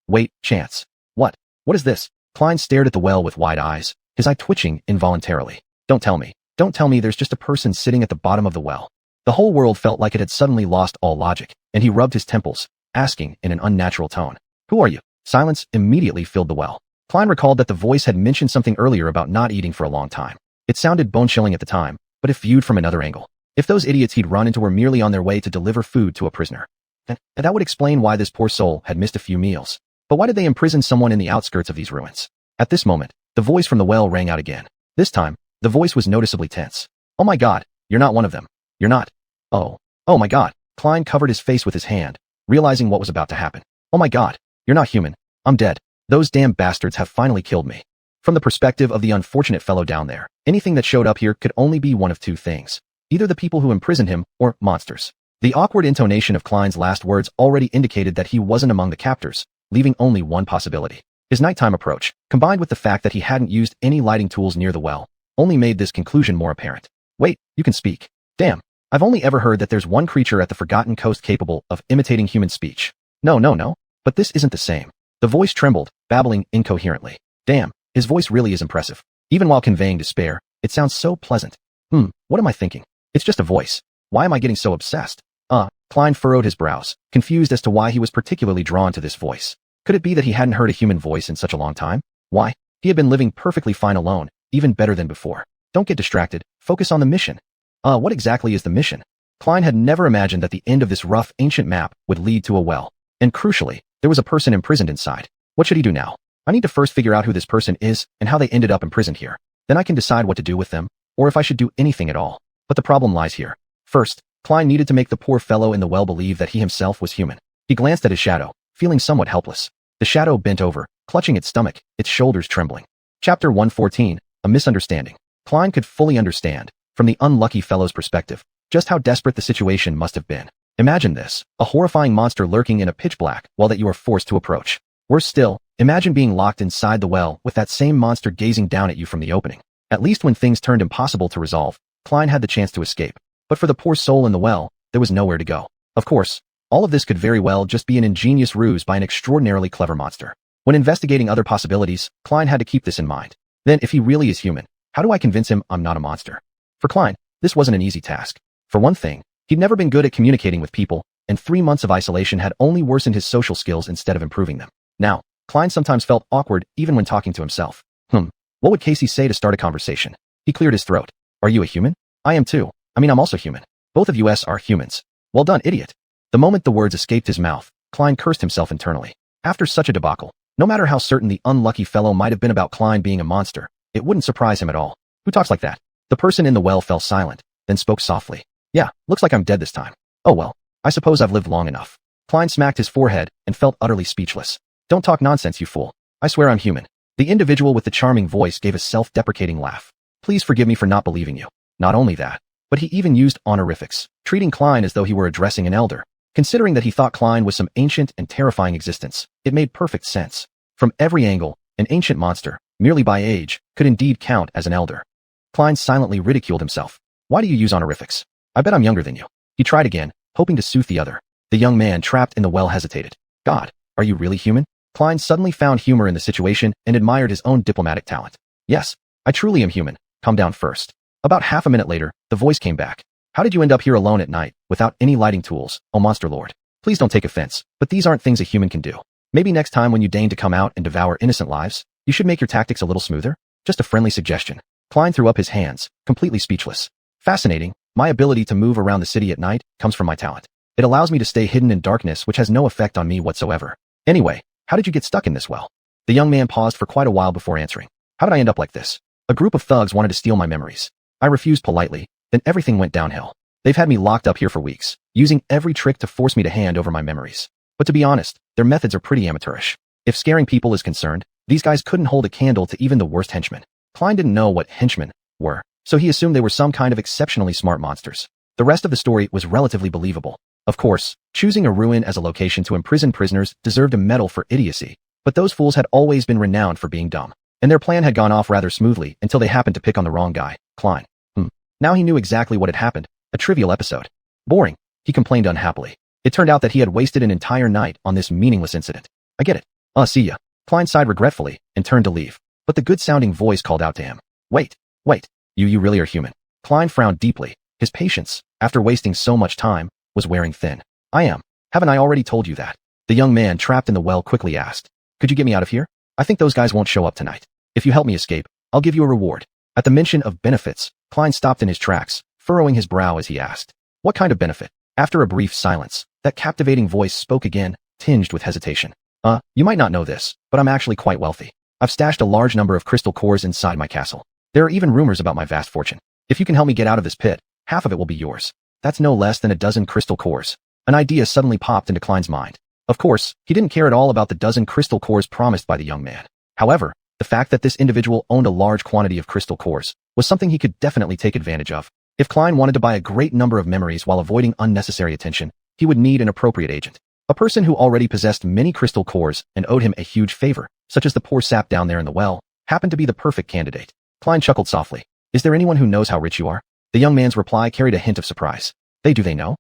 Wait, chance. What? What is this? Klein stared at the well with wide eyes, his eye twitching involuntarily. Don't tell me there's just a person sitting at the bottom of the well. The whole world felt like it had suddenly lost all logic, and he rubbed his temples, asking in an unnatural tone. Who are you? Silence immediately filled the well. Klein recalled that the voice had mentioned something earlier about not eating for a long time. It sounded bone-chilling at the time, but if viewed from another angle, If those idiots he'd run into were merely on their way to deliver food to a prisoner, and that would explain why this poor soul had missed a few meals. But why did they imprison someone in the outskirts of these ruins? At this moment, the voice from the well rang out again. This time, the voice was noticeably tense. Oh my God, you're not one of them. You're not. Oh my God. Klein covered his face with his hand, realizing what was about to happen. Oh my God, you're not human. I'm dead. Those damn bastards have finally killed me. From the perspective of the unfortunate fellow down there, anything that showed up here could only be one of two things. Either the people who imprisoned him, or monsters. The awkward intonation of Klein's last words already indicated that he wasn't among the captors, leaving only one possibility. His nighttime approach, combined with the fact that he hadn't used any lighting tools near the well, only made this conclusion more apparent. Wait, you can speak. Damn, I've only ever heard that there's one creature at the Forgotten Coast capable of imitating human speech. No, but this isn't the same. The voice trembled, babbling incoherently. Damn, his voice really is impressive. Even while conveying despair, it sounds so pleasant. What am I thinking? It's just a voice. Why am I getting so obsessed? Klein furrowed his brows, confused as to why he was particularly drawn to this voice. Could it be that he hadn't heard a human voice in such a long time? Why? He had been living perfectly fine alone, even better than before. Don't get distracted. Focus on the mission. What exactly is the mission? Klein had never imagined that the end of this rough, ancient map would lead to a well. And crucially, there was a person imprisoned inside. What should he do now? I need to first figure out who this person is and how they ended up imprisoned here. Then I can decide what to do with them, or if I should do anything at all. But the problem lies here. First, Klein needed to make the poor fellow in the well believe that he himself was human. He glanced at his shadow, feeling somewhat helpless. The shadow bent over, clutching its stomach, its shoulders trembling. Chapter 114, A Misunderstanding. Klein could fully understand, from the unlucky fellow's perspective, just how desperate the situation must have been. Imagine this, a horrifying monster lurking in a pitch black wall that you are forced to approach. Worse still, imagine being locked inside the well with that same monster gazing down at you from the opening. At least when things turned impossible to resolve, Klein had the chance to escape. But for the poor soul in the well, there was nowhere to go. Of course, all of this could very well just be an ingenious ruse by an extraordinarily clever monster. When investigating other possibilities, Klein had to keep this in mind. Then, if he really is human, how do I convince him I'm not a monster? For Klein, this wasn't an easy task. For one thing, he'd never been good at communicating with people, and 3 months of isolation had only worsened his social skills instead of improving them. Now, Klein sometimes felt awkward even when talking to himself. What would Casey say to start a conversation? He cleared his throat. Are you a human? I am too. I'm also human. Both of us are humans. Well done, idiot. The moment the words escaped his mouth, Klein cursed himself internally. After such a debacle, no matter how certain the unlucky fellow might have been about Klein being a monster, it wouldn't surprise him at all. Who talks like that? The person in the well fell silent, then spoke softly. Yeah, looks like I'm dead this time. Oh well, I suppose I've lived long enough. Klein smacked his forehead and felt utterly speechless. Don't talk nonsense, you fool. I swear I'm human. The individual with the charming voice gave a self-deprecating laugh. Please forgive me for not believing you. Not only that, but he even used honorifics, treating Klein as though he were addressing an elder. Considering that he thought Klein was some ancient and terrifying existence, it made perfect sense. From every angle, an ancient monster, merely by age, could indeed count as an elder. Klein silently ridiculed himself. Why do you use honorifics? I bet I'm younger than you. He tried again, hoping to soothe the other. The young man trapped in the well hesitated. God, are you really human? Klein suddenly found humor in the situation and admired his own diplomatic talent. Yes, I truly am human. Calm down first. About half a minute later, the voice came back. How did you end up here alone at night, without any lighting tools, oh monster lord? Please don't take offense, but these aren't things a human can do. Maybe next time when you deign to come out and devour innocent lives, you should make your tactics a little smoother? Just a friendly suggestion. Klein threw up his hands, completely speechless. Fascinating. My ability to move around the city at night comes from my talent. It allows me to stay hidden in darkness, which has no effect on me whatsoever. Anyway, how did you get stuck in this well? The young man paused for quite a while before answering. How did I end up like this? A group of thugs wanted to steal my memories. I refused politely, then everything went downhill. They've had me locked up here for weeks, using every trick to force me to hand over my memories. But to be honest, their methods are pretty amateurish. If scaring people is concerned, these guys couldn't hold a candle to even the worst henchmen. Klein didn't know what henchmen were, so he assumed they were some kind of exceptionally smart monsters. The rest of the story was relatively believable. Of course, choosing a ruin as a location to imprison prisoners deserved a medal for idiocy, but those fools had always been renowned for being dumb, and their plan had gone off rather smoothly until they happened to pick on the wrong guy, Klein. Now he knew exactly what had happened. A trivial episode. Boring, he complained unhappily. It turned out that he had wasted an entire night on this meaningless incident. I get it. See ya. Klein sighed regretfully and turned to leave. But the good-sounding voice called out to him. Wait. You really are human. Klein frowned deeply. His patience, after wasting so much time, was wearing thin. I am. Haven't I already told you that? The young man trapped in the well quickly asked. Could you get me out of here? I think those guys won't show up tonight. If you help me escape, I'll give you a reward. At the mention of benefits, Klein stopped in his tracks, furrowing his brow as he asked, "What kind of benefit?" After a brief silence, that captivating voice spoke again, tinged with hesitation. You might not know this, but I'm actually quite wealthy. I've stashed a large number of crystal cores inside my castle. There are even rumors about my vast fortune. If you can help me get out of this pit, half of it will be yours. That's no less than a dozen crystal cores." An idea suddenly popped into Klein's mind. Of course, he didn't care at all about the dozen crystal cores promised by the young man. However, the fact that this individual owned a large quantity of crystal cores was something he could definitely take advantage of. If Klein wanted to buy a great number of memories while avoiding unnecessary attention, he would need an appropriate agent. A person who already possessed many crystal cores and owed him a huge favor, such as the poor sap down there in the well, happened to be the perfect candidate. Klein chuckled softly. "Is there anyone who knows how rich you are?" The young man's reply carried a hint of surprise. "Do they know?"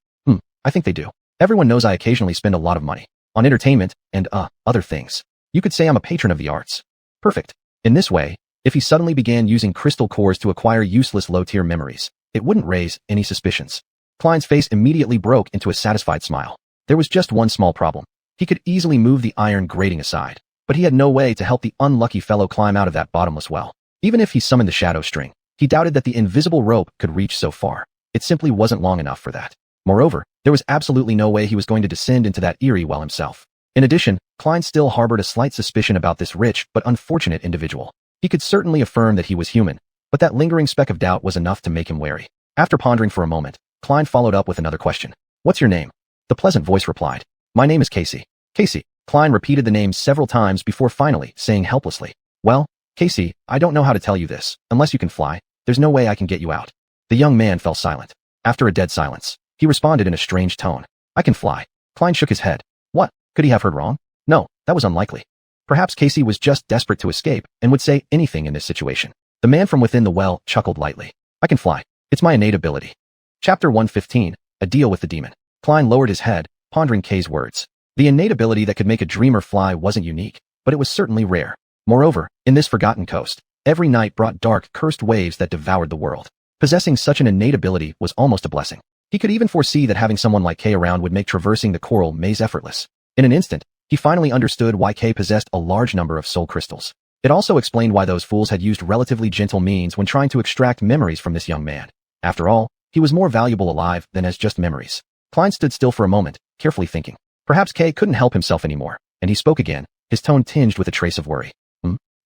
I think they do. Everyone knows I occasionally spend a lot of money on entertainment and, other things. You could say I'm a patron of the arts." Perfect. In this way, if he suddenly began using crystal cores to acquire useless low-tier memories, it wouldn't raise any suspicions. Klein's face immediately broke into a satisfied smile. There was just one small problem. He could easily move the iron grating aside, but he had no way to help the unlucky fellow climb out of that bottomless well. Even if he summoned the shadow string, he doubted that the invisible rope could reach so far. It simply wasn't long enough for that. Moreover, there was absolutely no way he was going to descend into that eerie well himself. In addition, Klein still harbored a slight suspicion about this rich but unfortunate individual. He could certainly affirm that he was human, but that lingering speck of doubt was enough to make him wary. After pondering for a moment, Klein followed up with another question. "What's your name?" The pleasant voice replied. "My name is Casey." "Casey." Klein repeated the name several times before finally saying helplessly, "Well, Casey, I don't know how to tell you this. Unless you can fly, there's no way I can get you out." The young man fell silent. After a dead silence, he responded in a strange tone. "I can fly." Klein shook his head. What? Could he have heard wrong? No, that was unlikely. Perhaps Casey was just desperate to escape and would say anything in this situation. The man from within the well chuckled lightly. "I can fly. It's my innate ability." Chapter 115, A Deal with the Demon. Klein lowered his head, pondering Kay's words. The innate ability that could make a dreamer fly wasn't unique, but it was certainly rare. Moreover, in this forgotten coast, every night brought dark, cursed waves that devoured the world. Possessing such an innate ability was almost a blessing. He could even foresee that having someone like Kay around would make traversing the coral maze effortless. In an instant, he finally understood why Kay possessed a large number of soul crystals. It also explained why those fools had used relatively gentle means when trying to extract memories from this young man. After all, he was more valuable alive than as just memories. Klein stood still for a moment, carefully thinking. Perhaps Kay couldn't help himself anymore, and he spoke again, his tone tinged with a trace of worry.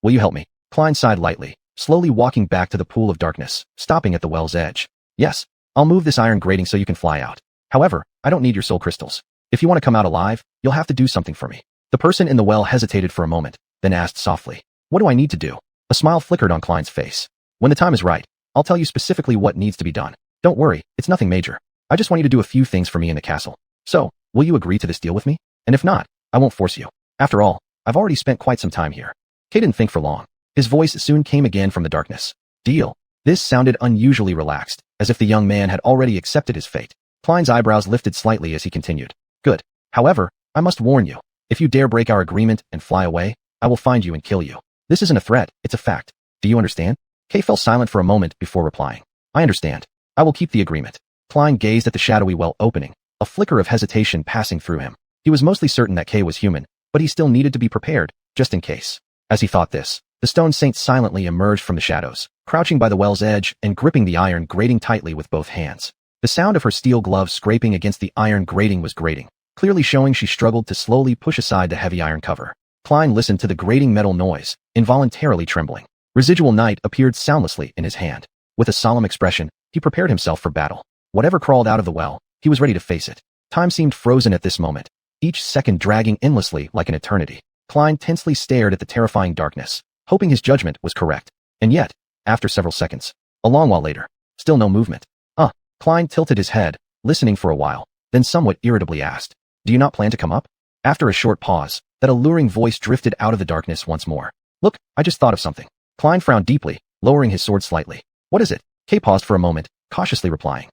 Will you help me?" Klein sighed lightly, slowly walking back to the pool of darkness, stopping at the well's edge. "Yes, I'll move this iron grating so you can fly out. However, I don't need your soul crystals. If you want to come out alive, you'll have to do something for me." The person in the well hesitated for a moment, then asked softly, "What do I need to do?" A smile flickered on Klein's face. "When the time is right, I'll tell you specifically what needs to be done. Don't worry, it's nothing major. I just want you to do a few things for me in the castle. So, will you agree to this deal with me? And if not, I won't force you. After all, I've already spent quite some time here." Kay didn't think for long. His voice soon came again from the darkness. "Deal." This sounded unusually relaxed, as if the young man had already accepted his fate. Klein's eyebrows lifted slightly as he continued. "Good. However, I must warn you. If you dare break our agreement and fly away, I will find you and kill you. This isn't a threat, it's a fact. Do you understand?" Kay fell silent for a moment before replying. "I understand. I will keep the agreement." Klein gazed at the shadowy well opening, a flicker of hesitation passing through him. He was mostly certain that Kay was human, but he still needed to be prepared, just in case. As he thought this, the stone saint silently emerged from the shadows, crouching by the well's edge and gripping the iron grating tightly with both hands. The sound of her steel gloves scraping against the iron grating was grating, clearly showing she struggled to slowly push aside the heavy iron cover. Klein listened to the grating metal noise, involuntarily trembling. Residual night appeared soundlessly in his hand. With a solemn expression, he prepared himself for battle. Whatever crawled out of the well, he was ready to face it. Time seemed frozen at this moment, each second dragging endlessly like an eternity. Klein tensely stared at the terrifying darkness, hoping his judgment was correct. And yet, after several seconds, a long while later, still no movement. Klein tilted his head, listening for a while, then somewhat irritably asked, "Do you not plan to come up?" After a short pause, that alluring voice drifted out of the darkness once more. "Look, I just thought of something." Klein frowned deeply, lowering his sword slightly. "What is it?" Kay paused for a moment, cautiously replying.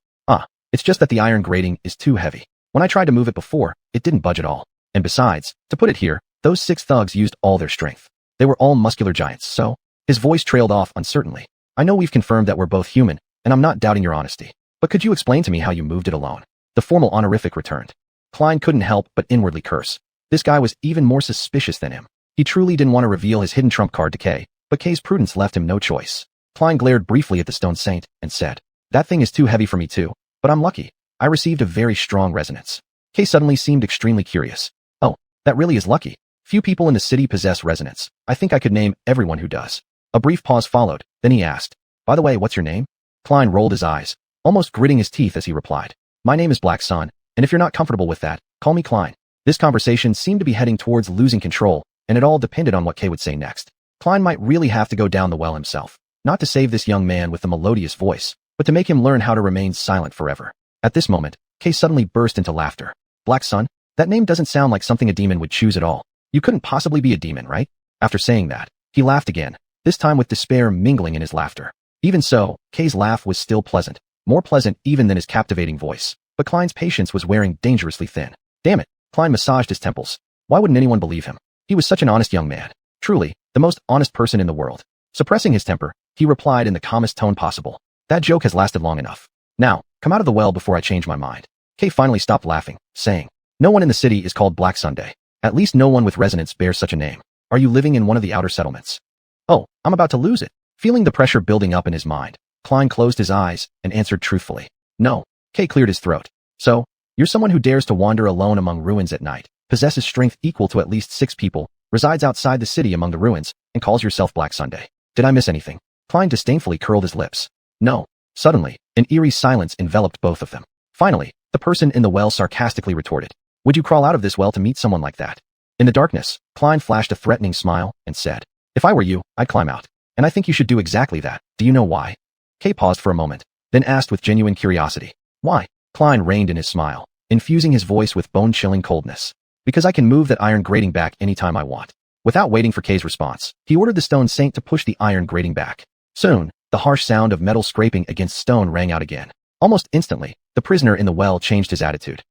It's just that the iron grating is too heavy. When I tried to move it before, it didn't budge at all. And besides, to put it here, those 6 thugs used all their strength. They were all muscular giants, so..." His voice trailed off uncertainly. "I know we've confirmed that we're both human, and I'm not doubting your honesty. But could you explain to me how you moved it alone?" The formal honorific returned. Klein couldn't help but inwardly curse. This guy was even more suspicious than him. He truly didn't want to reveal his hidden trump card to Kay, but Kay's prudence left him no choice. Klein glared briefly at the stone saint and said, That thing is too heavy for me too, but I'm lucky. I received a very strong resonance. Kay suddenly seemed extremely curious. Oh, that really is lucky. Few people in the city possess resonance. I think I could name everyone who does. A brief pause followed, then he asked, by the way, what's your name? Klein rolled his eyes, almost gritting his teeth as he replied, my name is Black Sun, and if you're not comfortable with that, call me Klein. This conversation seemed to be heading towards losing control, and it all depended on what Kay would say next. Klein might really have to go down the well himself, not to save this young man with the melodious voice, but to make him learn how to remain silent forever. At this moment, Kay suddenly burst into laughter. Black Sun? That name doesn't sound like something a demon would choose at all. You couldn't possibly be a demon, right? After saying that, he laughed again, this time with despair mingling in his laughter. Even so, Kay's laugh was still pleasant, more pleasant even than his captivating voice. But Klein's patience was wearing dangerously thin. Damn it, Klein massaged his temples. Why wouldn't anyone believe him? He was such an honest young man. Truly, the most honest person in the world. Suppressing his temper, he replied in the calmest tone possible. That joke has lasted long enough. Now, come out of the well before I change my mind. Kay finally stopped laughing, saying, no one in the city is called Black Sunday. At least no one with resonance bears such a name. Are you living in one of the outer settlements? Oh, I'm about to lose it. Feeling the pressure building up in his mind, Klein closed his eyes and answered truthfully. No. Kay cleared his throat. So, you're someone who dares to wander alone among ruins at night, possesses strength equal to at least 6 people, resides outside the city among the ruins, and calls yourself Black Sunday. Did I miss anything? Klein disdainfully curled his lips. No. Suddenly, an eerie silence enveloped both of them. Finally, the person in the well sarcastically retorted. Would you crawl out of this well to meet someone like that? In the darkness, Klein flashed a threatening smile and said, if I were you, I'd climb out. And I think you should do exactly that. Do you know why? Kay paused for a moment, then asked with genuine curiosity. Why? Klein reined in his smile, infusing his voice with bone-chilling coldness. Because I can move that iron grating back anytime I want. Without waiting for Kay's response, he ordered the stone saint to push the iron grating back. Soon, the harsh sound of metal scraping against stone rang out again. Almost instantly, the prisoner in the well changed his attitude.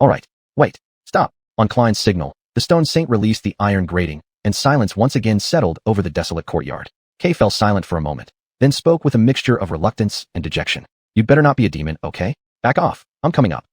All right. Wait. Stop. On Klein's signal, the stone saint released the iron grating, and silence once again settled over the desolate courtyard. Kay fell silent for a moment, then spoke with a mixture of reluctance and dejection. You'd better not be a demon, okay? Back off. I'm coming up.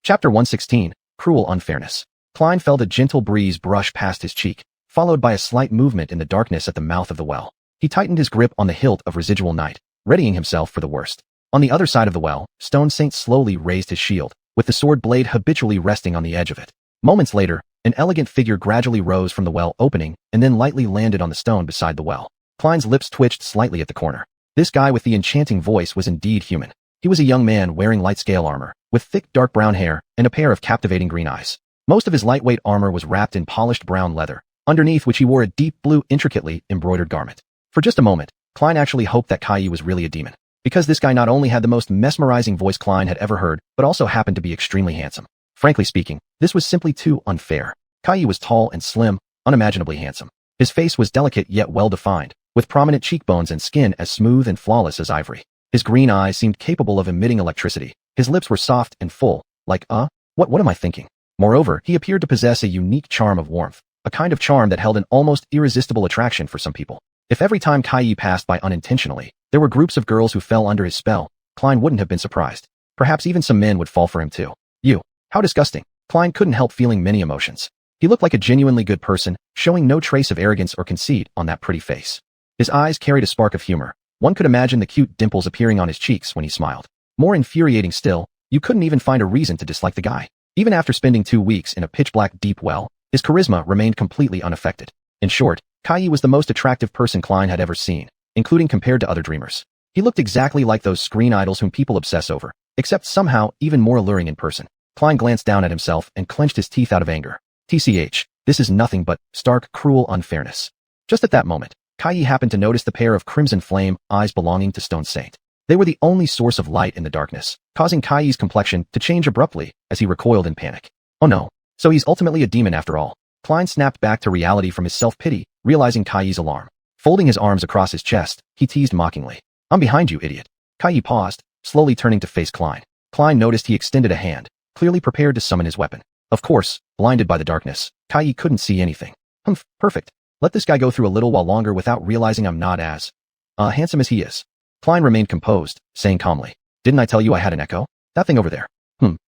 Chapter 116, Cruel Unfairness. Klein felt a gentle breeze brush past his cheek, followed by a slight movement in the darkness at the mouth of the well. He tightened his grip on the hilt of residual night, readying himself for the worst. On the other side of the well, Stone Saint slowly raised his shield, with the sword blade habitually resting on the edge of it. Moments later, an elegant figure gradually rose from the well opening and then lightly landed on the stone beside the well. Klein's lips twitched slightly at the corner. This guy with the enchanting voice was indeed human. He was a young man wearing light scale armor, with thick dark brown hair and a pair of captivating green eyes. Most of his lightweight armor was wrapped in polished brown leather, underneath which he wore a deep blue intricately embroidered garment. For just a moment, Klein actually hoped that Kai was really a demon, because this guy not only had the most mesmerizing voice Klein had ever heard, but also happened to be extremely handsome. Frankly speaking, this was simply too unfair. Kai was tall and slim, unimaginably handsome. His face was delicate yet well-defined, with prominent cheekbones and skin as smooth and flawless as ivory. His green eyes seemed capable of emitting electricity. His lips were soft and full, like, what am I thinking? Moreover, he appeared to possess a unique charm of warmth, a kind of charm that held an almost irresistible attraction for some people. If every time Kai passed by unintentionally, there were groups of girls who fell under his spell, Klein wouldn't have been surprised. Perhaps even some men would fall for him too. How disgusting. Klein couldn't help feeling many emotions. He looked like a genuinely good person, showing no trace of arrogance or conceit on that pretty face. His eyes carried a spark of humor. One could imagine the cute dimples appearing on his cheeks when he smiled. More infuriating still, you couldn't even find a reason to dislike the guy. Even after spending 2 weeks in a pitch-black deep well, his charisma remained completely unaffected. In short, Kai was the most attractive person Klein had ever seen, including compared to other dreamers. He looked exactly like those screen idols whom people obsess over, except somehow even more alluring in person. Klein glanced down at himself and clenched his teeth out of anger. TCH, this is nothing but stark, cruel unfairness. Just at that moment, Kai happened to notice the pair of crimson flame eyes belonging to Stone Saint. They were the only source of light in the darkness, causing Kai's complexion to change abruptly as he recoiled in panic. Oh no, so he's ultimately a demon after all. Klein snapped back to reality from his self-pity, realizing Kai's alarm. Folding his arms across his chest, he teased mockingly. I'm behind you, idiot. Kai paused, slowly turning to face Klein. Klein noticed he extended a hand, clearly prepared to summon his weapon. Of course, blinded by the darkness, Kai couldn't see anything. Perfect. Let this guy go through a little while longer without realizing I'm not as handsome as he is. Klein remained composed, saying calmly, didn't I tell you I had an echo? That thing over there.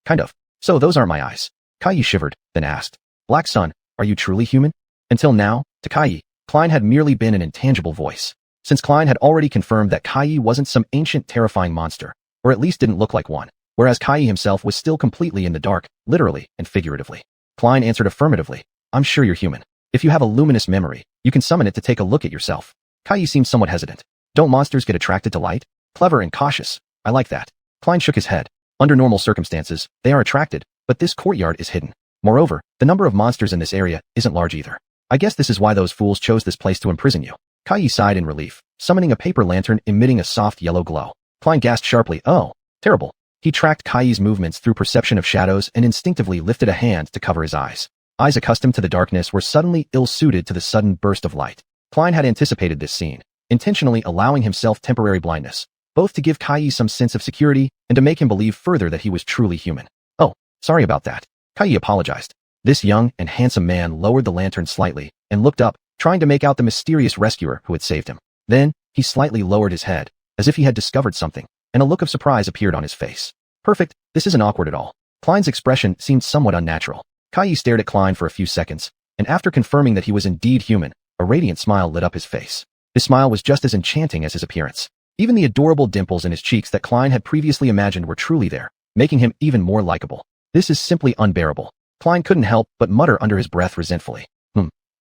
Kind of. So those aren't my eyes. Kai shivered, then asked, Black Sun, are you truly human? Until now, to Kai, Klein had merely been an intangible voice. Since Klein had already confirmed that Kai wasn't some ancient terrifying monster, or at least didn't look like one, whereas Kai himself was still completely in the dark, literally and figuratively. Klein answered affirmatively. I'm sure you're human. If you have a luminous memory, you can summon it to take a look at yourself. Kai seemed somewhat hesitant. Don't monsters get attracted to light? Clever and cautious. I like that. Klein shook his head. Under normal circumstances, they are attracted, but this courtyard is hidden. Moreover, the number of monsters in this area isn't large either. I guess this is why those fools chose this place to imprison you. Kai sighed in relief, summoning a paper lantern emitting a soft yellow glow. Klein gasped sharply. Oh, terrible. He tracked Kai's movements through perception of shadows and instinctively lifted a hand to cover his eyes. Eyes accustomed to the darkness were suddenly ill-suited to the sudden burst of light. Klein had anticipated this scene, intentionally allowing himself temporary blindness, both to give Kai some sense of security and to make him believe further that he was truly human. Oh, sorry about that. Kai apologized. This young and handsome man lowered the lantern slightly and looked up, trying to make out the mysterious rescuer who had saved him. Then, he slightly lowered his head, as if he had discovered something, and a look of surprise appeared on his face. Perfect, this isn't awkward at all. Klein's expression seemed somewhat unnatural. Kai stared at Klein for a few seconds, and after confirming that he was indeed human, a radiant smile lit up his face. His smile was just as enchanting as his appearance. Even the adorable dimples in his cheeks that Klein had previously imagined were truly there, making him even more likable. This is simply unbearable. Klein couldn't help but mutter under his breath resentfully.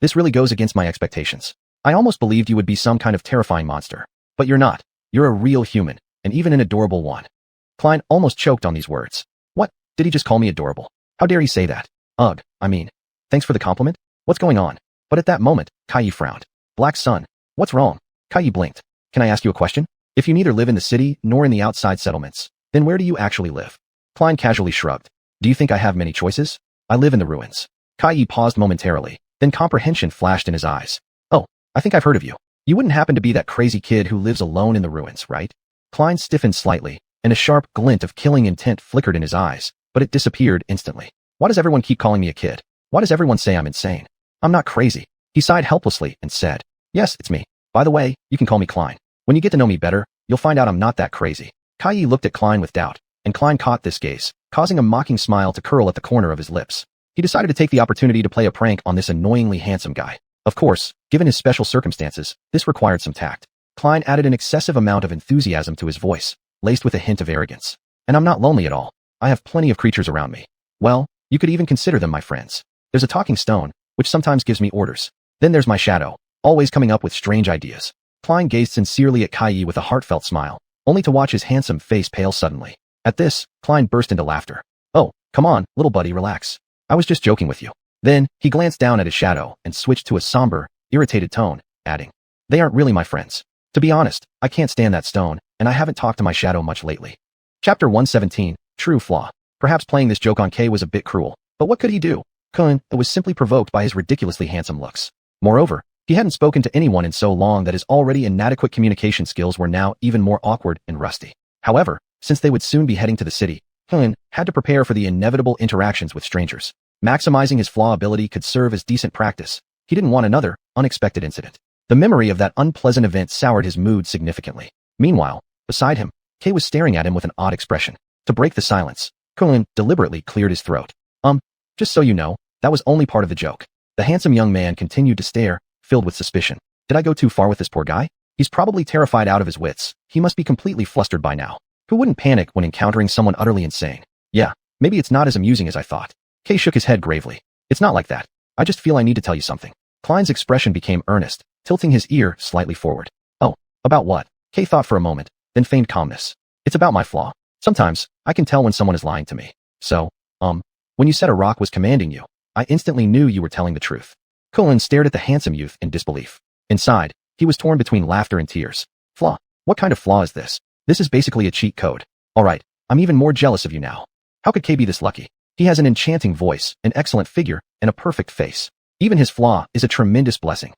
This really goes against my expectations. I almost believed you would be some kind of terrifying monster. But you're not. You're a real human, and even an adorable one. Klein almost choked on these words. What? Did he just call me adorable? How dare he say that? Ugh, thanks for the compliment? What's going on? But at that moment, Kai frowned. Black Sun. What's wrong? Kai blinked. Can I ask you a question? If you neither live in the city nor in the outside settlements, then where do you actually live? Klein casually shrugged. Do you think I have many choices? I live in the ruins. Kai paused momentarily, then comprehension flashed in his eyes. Oh, I think I've heard of you. You wouldn't happen to be that crazy kid who lives alone in the ruins, right? Klein stiffened slightly, and a sharp glint of killing intent flickered in his eyes, but it disappeared instantly. Why does everyone keep calling me a kid? Why does everyone say I'm insane? I'm not crazy. He sighed helplessly and said, Yes, it's me. By the way, you can call me Klein. When you get to know me better, you'll find out I'm not that crazy. Kai looked at Klein with doubt, and Klein caught this gaze, causing a mocking smile to curl at the corner of his lips. He decided to take the opportunity to play a prank on this annoyingly handsome guy. Of course, given his special circumstances, this required some tact. Klein added an excessive amount of enthusiasm to his voice, laced with a hint of arrogance. And I'm not lonely at all. I have plenty of creatures around me. Well, you could even consider them my friends. There's a talking stone, which sometimes gives me orders. Then there's my shadow, always coming up with strange ideas. Klein gazed sincerely at Kai with a heartfelt smile, only to watch his handsome face pale suddenly. At this, Klein burst into laughter. Oh, come on, little buddy, relax. I was just joking with you. Then, he glanced down at his shadow and switched to a somber, irritated tone, adding, They aren't really my friends. To be honest, I can't stand that stone, and I haven't talked to my shadow much lately. Chapter 117, True Flaw. Perhaps playing this joke on Kay was a bit cruel, but what could he do? Kun was simply provoked by his ridiculously handsome looks. Moreover, he hadn't spoken to anyone in so long that his already inadequate communication skills were now even more awkward and rusty. However, since they would soon be heading to the city, Kun had to prepare for the inevitable interactions with strangers. Maximizing his flaw ability could serve as decent practice. He didn't want another, unexpected incident. The memory of that unpleasant event soured his mood significantly. Meanwhile, beside him, Kay was staring at him with an odd expression. To break the silence, Kun deliberately cleared his throat. Just so you know, that was only part of the joke. The handsome young man continued to stare, filled with suspicion. Did I go too far with this poor guy? He's probably terrified out of his wits. He must be completely flustered by now. Who wouldn't panic when encountering someone utterly insane? Yeah, maybe it's not as amusing as I thought. Kay shook his head gravely. It's not like that. I just feel I need to tell you something. Klein's expression became earnest, tilting his ear slightly forward. Oh, about what? Kay thought for a moment, then feigned calmness. It's about my flaw. Sometimes, I can tell when someone is lying to me. So, when you said a rock was commanding you, I instantly knew you were telling the truth. Cullen stared at the handsome youth in disbelief. Inside, he was torn between laughter and tears. Flaw? What kind of flaw is this? This is basically a cheat code. Alright, I'm even more jealous of you now. How could Kay be this lucky? He has an enchanting voice, an excellent figure, and a perfect face. Even his flaw is a tremendous blessing.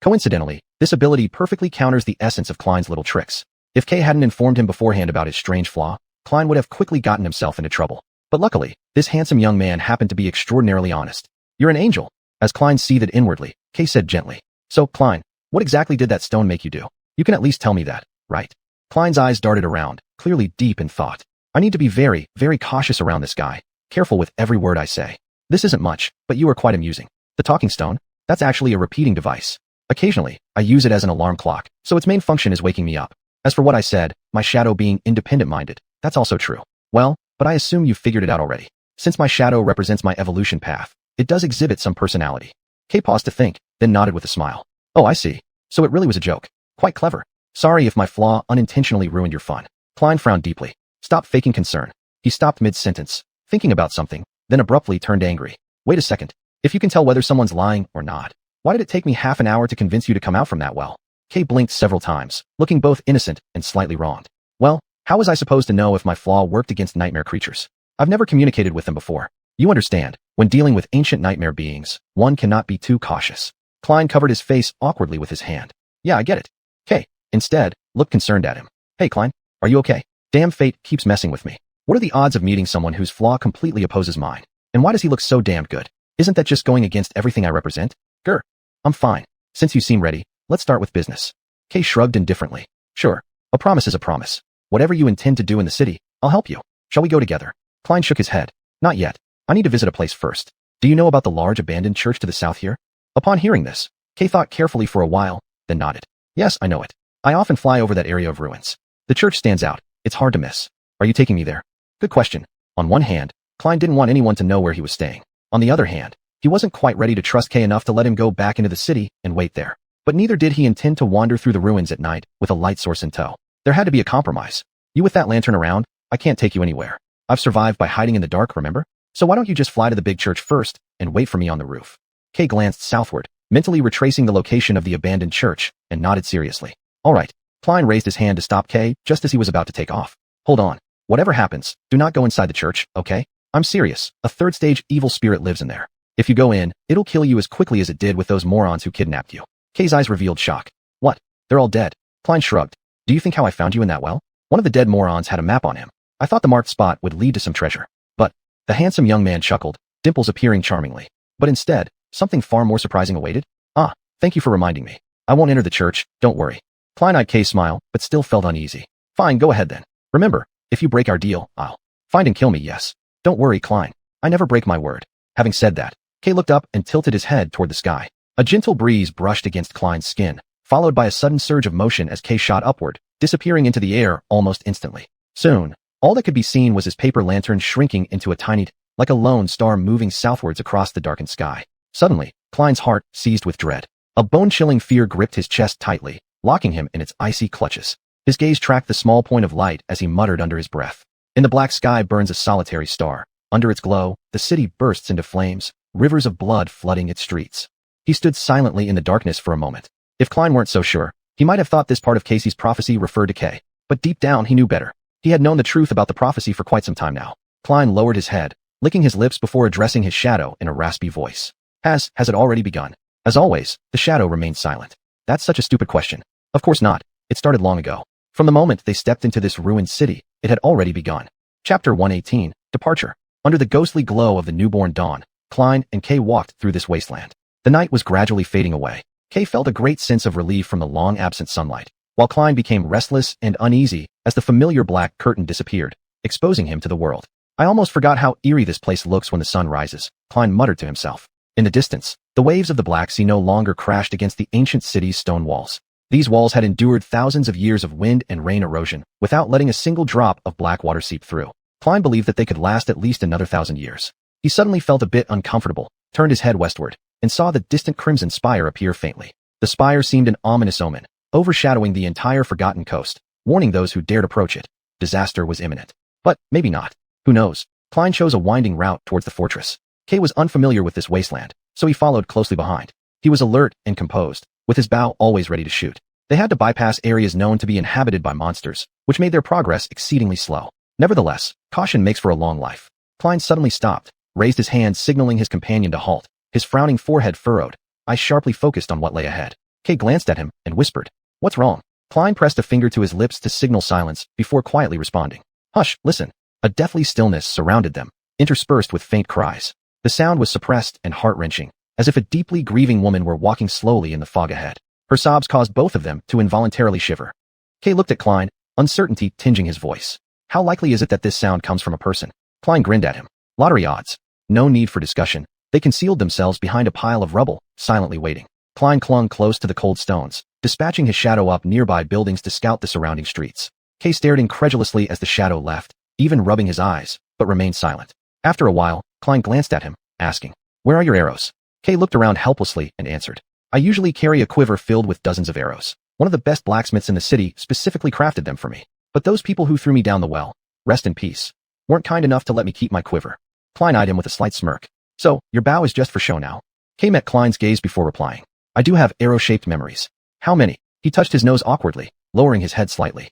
Coincidentally, this ability perfectly counters the essence of Klein's little tricks. If Kay hadn't informed him beforehand about his strange flaw, Klein would have quickly gotten himself into trouble. But luckily, this handsome young man happened to be extraordinarily honest. You're an angel. As Klein seethed inwardly, Kay said gently. So, Klein, what exactly did that stone make you do? You can at least tell me that, right? Klein's eyes darted around, clearly deep in thought. I need to be very, very cautious around this guy. Careful with every word I say. This isn't much, but you are quite amusing. The talking stone? That's actually a repeating device. Occasionally, I use it as an alarm clock, so its main function is waking me up. As for what I said, my shadow being independent-minded, That's also true. Well, but I assume you've figured it out already. Since my shadow represents my evolution path, it does exhibit some personality. Kay paused to think, then nodded with a smile. Oh, I see. So it really was a joke. Quite clever. Sorry if my flaw unintentionally ruined your fun. Klein frowned deeply. Stop faking concern. He stopped mid-sentence, thinking about something, then abruptly turned angry. Wait a second. If you can tell whether someone's lying or not, why did it take me half an hour to convince you to come out from that well? Kay blinked several times, looking both innocent and slightly wronged. Well, how was I supposed to know if my flaw worked against nightmare creatures? I've never communicated with them before. You understand, when dealing with ancient nightmare beings, one cannot be too cautious. Klein covered his face awkwardly with his hand. Yeah, I get it. Kay, instead, looked concerned at him. Hey Klein, are you okay? Damn fate keeps messing with me. What are the odds of meeting someone whose flaw completely opposes mine? And why does he look so damned good? Isn't that just going against everything I represent? Grr. I'm fine. Since you seem ready, let's start with business. Kay shrugged indifferently. Sure. A promise is a promise. Whatever you intend to do in the city, I'll help you. Shall we go together? Klein shook his head. Not yet. I need to visit a place first. Do you know about the large abandoned church to the south here? Upon hearing this, Kay thought carefully for a while, then nodded. Yes, I know it. I often fly over that area of ruins. The church stands out. It's hard to miss. Are you taking me there? Good question. On one hand, Klein didn't want anyone to know where he was staying. On the other hand, he wasn't quite ready to trust Kay enough to let him go back into the city and wait there. But neither did he intend to wander through the ruins at night with a light source in tow. There had to be a compromise. You with that lantern around, I can't take you anywhere. I've survived by hiding in the dark, remember? So why don't you just fly to the big church first and wait for me on the roof? Kay glanced southward, mentally retracing the location of the abandoned church, and nodded seriously. All right. Klein raised his hand to stop Kay just as he was about to take off. Hold on. Whatever happens, do not go inside the church, okay? I'm serious. A third-stage evil spirit lives in there. If you go in, it'll kill you as quickly as it did with those morons who kidnapped you. Kay's eyes revealed shock. What? They're all dead. Klein shrugged. Do you think how I found you in that well? One of the dead morons had a map on him. I thought the marked spot would lead to some treasure. But the handsome young man chuckled, dimples appearing charmingly. But instead, something far more surprising awaited. Ah, thank you for reminding me. I won't enter the church, don't worry. Klein eyed Kay's smile, but still felt uneasy. Fine, go ahead then. Remember, if you break our deal, I'll find and kill me, yes. Don't worry, Klein. I never break my word. Having said that, Kay looked up and tilted his head toward the sky. A gentle breeze brushed against Klein's skin, followed by a sudden surge of motion as Kay shot upward, disappearing into the air almost instantly. Soon, all that could be seen was his paper lantern shrinking into a tiny, like a lone star moving southwards across the darkened sky. Suddenly, Klein's heart seized with dread. A bone-chilling fear gripped his chest tightly, locking him in its icy clutches. His gaze tracked the small point of light as he muttered under his breath. In the black sky burns a solitary star. Under its glow, the city bursts into flames, rivers of blood flooding its streets. He stood silently in the darkness for a moment. If Klein weren't so sure, he might have thought this part of Casey's prophecy referred to Kay. But deep down he knew better. He had known the truth about the prophecy for quite some time now. Klein lowered his head, licking his lips before addressing his shadow in a raspy voice. Has it already begun? As always, the shadow remained silent. That's such a stupid question. Of course not. It started long ago. From the moment they stepped into this ruined city, it had already begun. Chapter 118, Departure. Under the ghostly glow of the newborn dawn, Klein and Kay walked through this wasteland. The night was gradually fading away. Kay felt a great sense of relief from the long-absent sunlight, while Klein became restless and uneasy as the familiar black curtain disappeared, exposing him to the world. I almost forgot how eerie this place looks when the sun rises, Klein muttered to himself. In the distance, the waves of the Black Sea no longer crashed against the ancient city's stone walls. These walls had endured thousands of years of wind and rain erosion without letting a single drop of black water seep through. Klein believed that they could last at least another 1,000 years. He suddenly felt a bit uncomfortable, turned his head westward, and saw the distant crimson spire appear faintly. The spire seemed an ominous omen, overshadowing the entire forgotten coast, warning those who dared approach it. Disaster was imminent. But maybe not. Who knows? Klein chose a winding route towards the fortress. Kay was unfamiliar with this wasteland, so he followed closely behind. He was alert and composed, with his bow always ready to shoot. They had to bypass areas known to be inhabited by monsters, which made their progress exceedingly slow. Nevertheless, caution makes for a long life. Klein suddenly stopped, raised his hand signaling his companion to halt, his frowning forehead furrowed, eyes sharply focused on what lay ahead. Kay glanced at him and whispered, "What's wrong?" Klein pressed a finger to his lips to signal silence before quietly responding, "Hush, listen." A deathly stillness surrounded them, interspersed with faint cries. The sound was suppressed and heart-wrenching, as if a deeply grieving woman were walking slowly in the fog ahead. Her sobs caused both of them to involuntarily shiver. Kay looked at Klein, uncertainty tinging his voice. How likely is it that this sound comes from a person? Klein grinned at him. Lottery odds. No need for discussion. They concealed themselves behind a pile of rubble, silently waiting. Klein clung close to the cold stones, dispatching his shadow up nearby buildings to scout the surrounding streets. Kay stared incredulously as the shadow left, even rubbing his eyes, but remained silent. After a while, Klein glanced at him, asking, "Where are your arrows?" Kay looked around helplessly and answered, "I usually carry a quiver filled with dozens of arrows. One of the best blacksmiths in the city specifically crafted them for me. But those people who threw me down the well, rest in peace, weren't kind enough to let me keep my quiver." Klein eyed him with a slight smirk. "So, your bow is just for show now?" Kay met Klein's gaze before replying. "I do have arrow-shaped memories." "How many?" He touched his nose awkwardly, lowering his head slightly.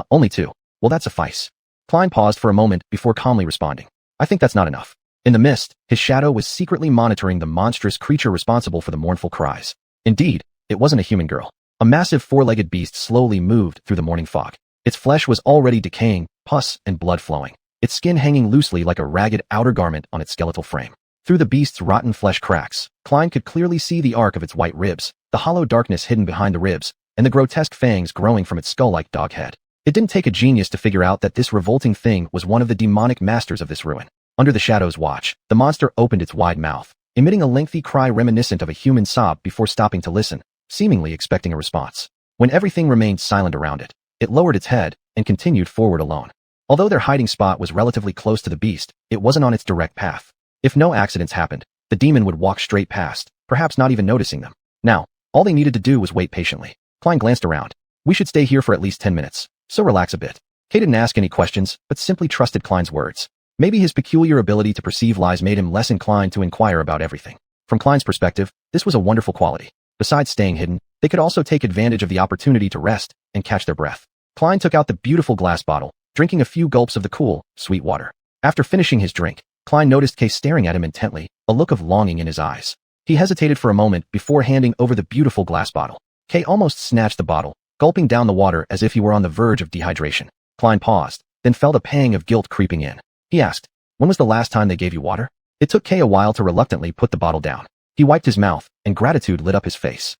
Only 2. "Will that suffice?" Klein paused for a moment before calmly responding. "I think that's not enough." In the mist, his shadow was secretly monitoring the monstrous creature responsible for the mournful cries. Indeed, it wasn't a human girl. A massive 4-legged beast slowly moved through the morning fog. Its flesh was already decaying, pus and blood flowing, its skin hanging loosely like a ragged outer garment on its skeletal frame. Through the beast's rotten flesh cracks, Klein could clearly see the arc of its white ribs, the hollow darkness hidden behind the ribs, and the grotesque fangs growing from its skull-like dog head. It didn't take a genius to figure out that this revolting thing was one of the demonic masters of this ruin. Under the shadow's watch, the monster opened its wide mouth, emitting a lengthy cry reminiscent of a human sob before stopping to listen, seemingly expecting a response. When everything remained silent around it, it lowered its head and continued forward alone. Although their hiding spot was relatively close to the beast, it wasn't on its direct path. If no accidents happened, the demon would walk straight past, perhaps not even noticing them. Now, all they needed to do was wait patiently. Klein glanced around. "We should stay here for at least 10 minutes, so relax a bit." Kay didn't ask any questions, but simply trusted Klein's words. Maybe his peculiar ability to perceive lies made him less inclined to inquire about everything. From Klein's perspective, this was a wonderful quality. Besides staying hidden, they could also take advantage of the opportunity to rest and catch their breath. Klein took out the beautiful glass bottle, drinking a few gulps of the cool, sweet water. After finishing his drink, Klein noticed Kay staring at him intently, a look of longing in his eyes. He hesitated for a moment before handing over the beautiful glass bottle. Kay almost snatched the bottle, gulping down the water as if he were on the verge of dehydration. Klein paused, then felt a pang of guilt creeping in. He asked, "When was the last time they gave you water?" It took Kay a while to reluctantly put the bottle down. He wiped his mouth, and gratitude lit up his face.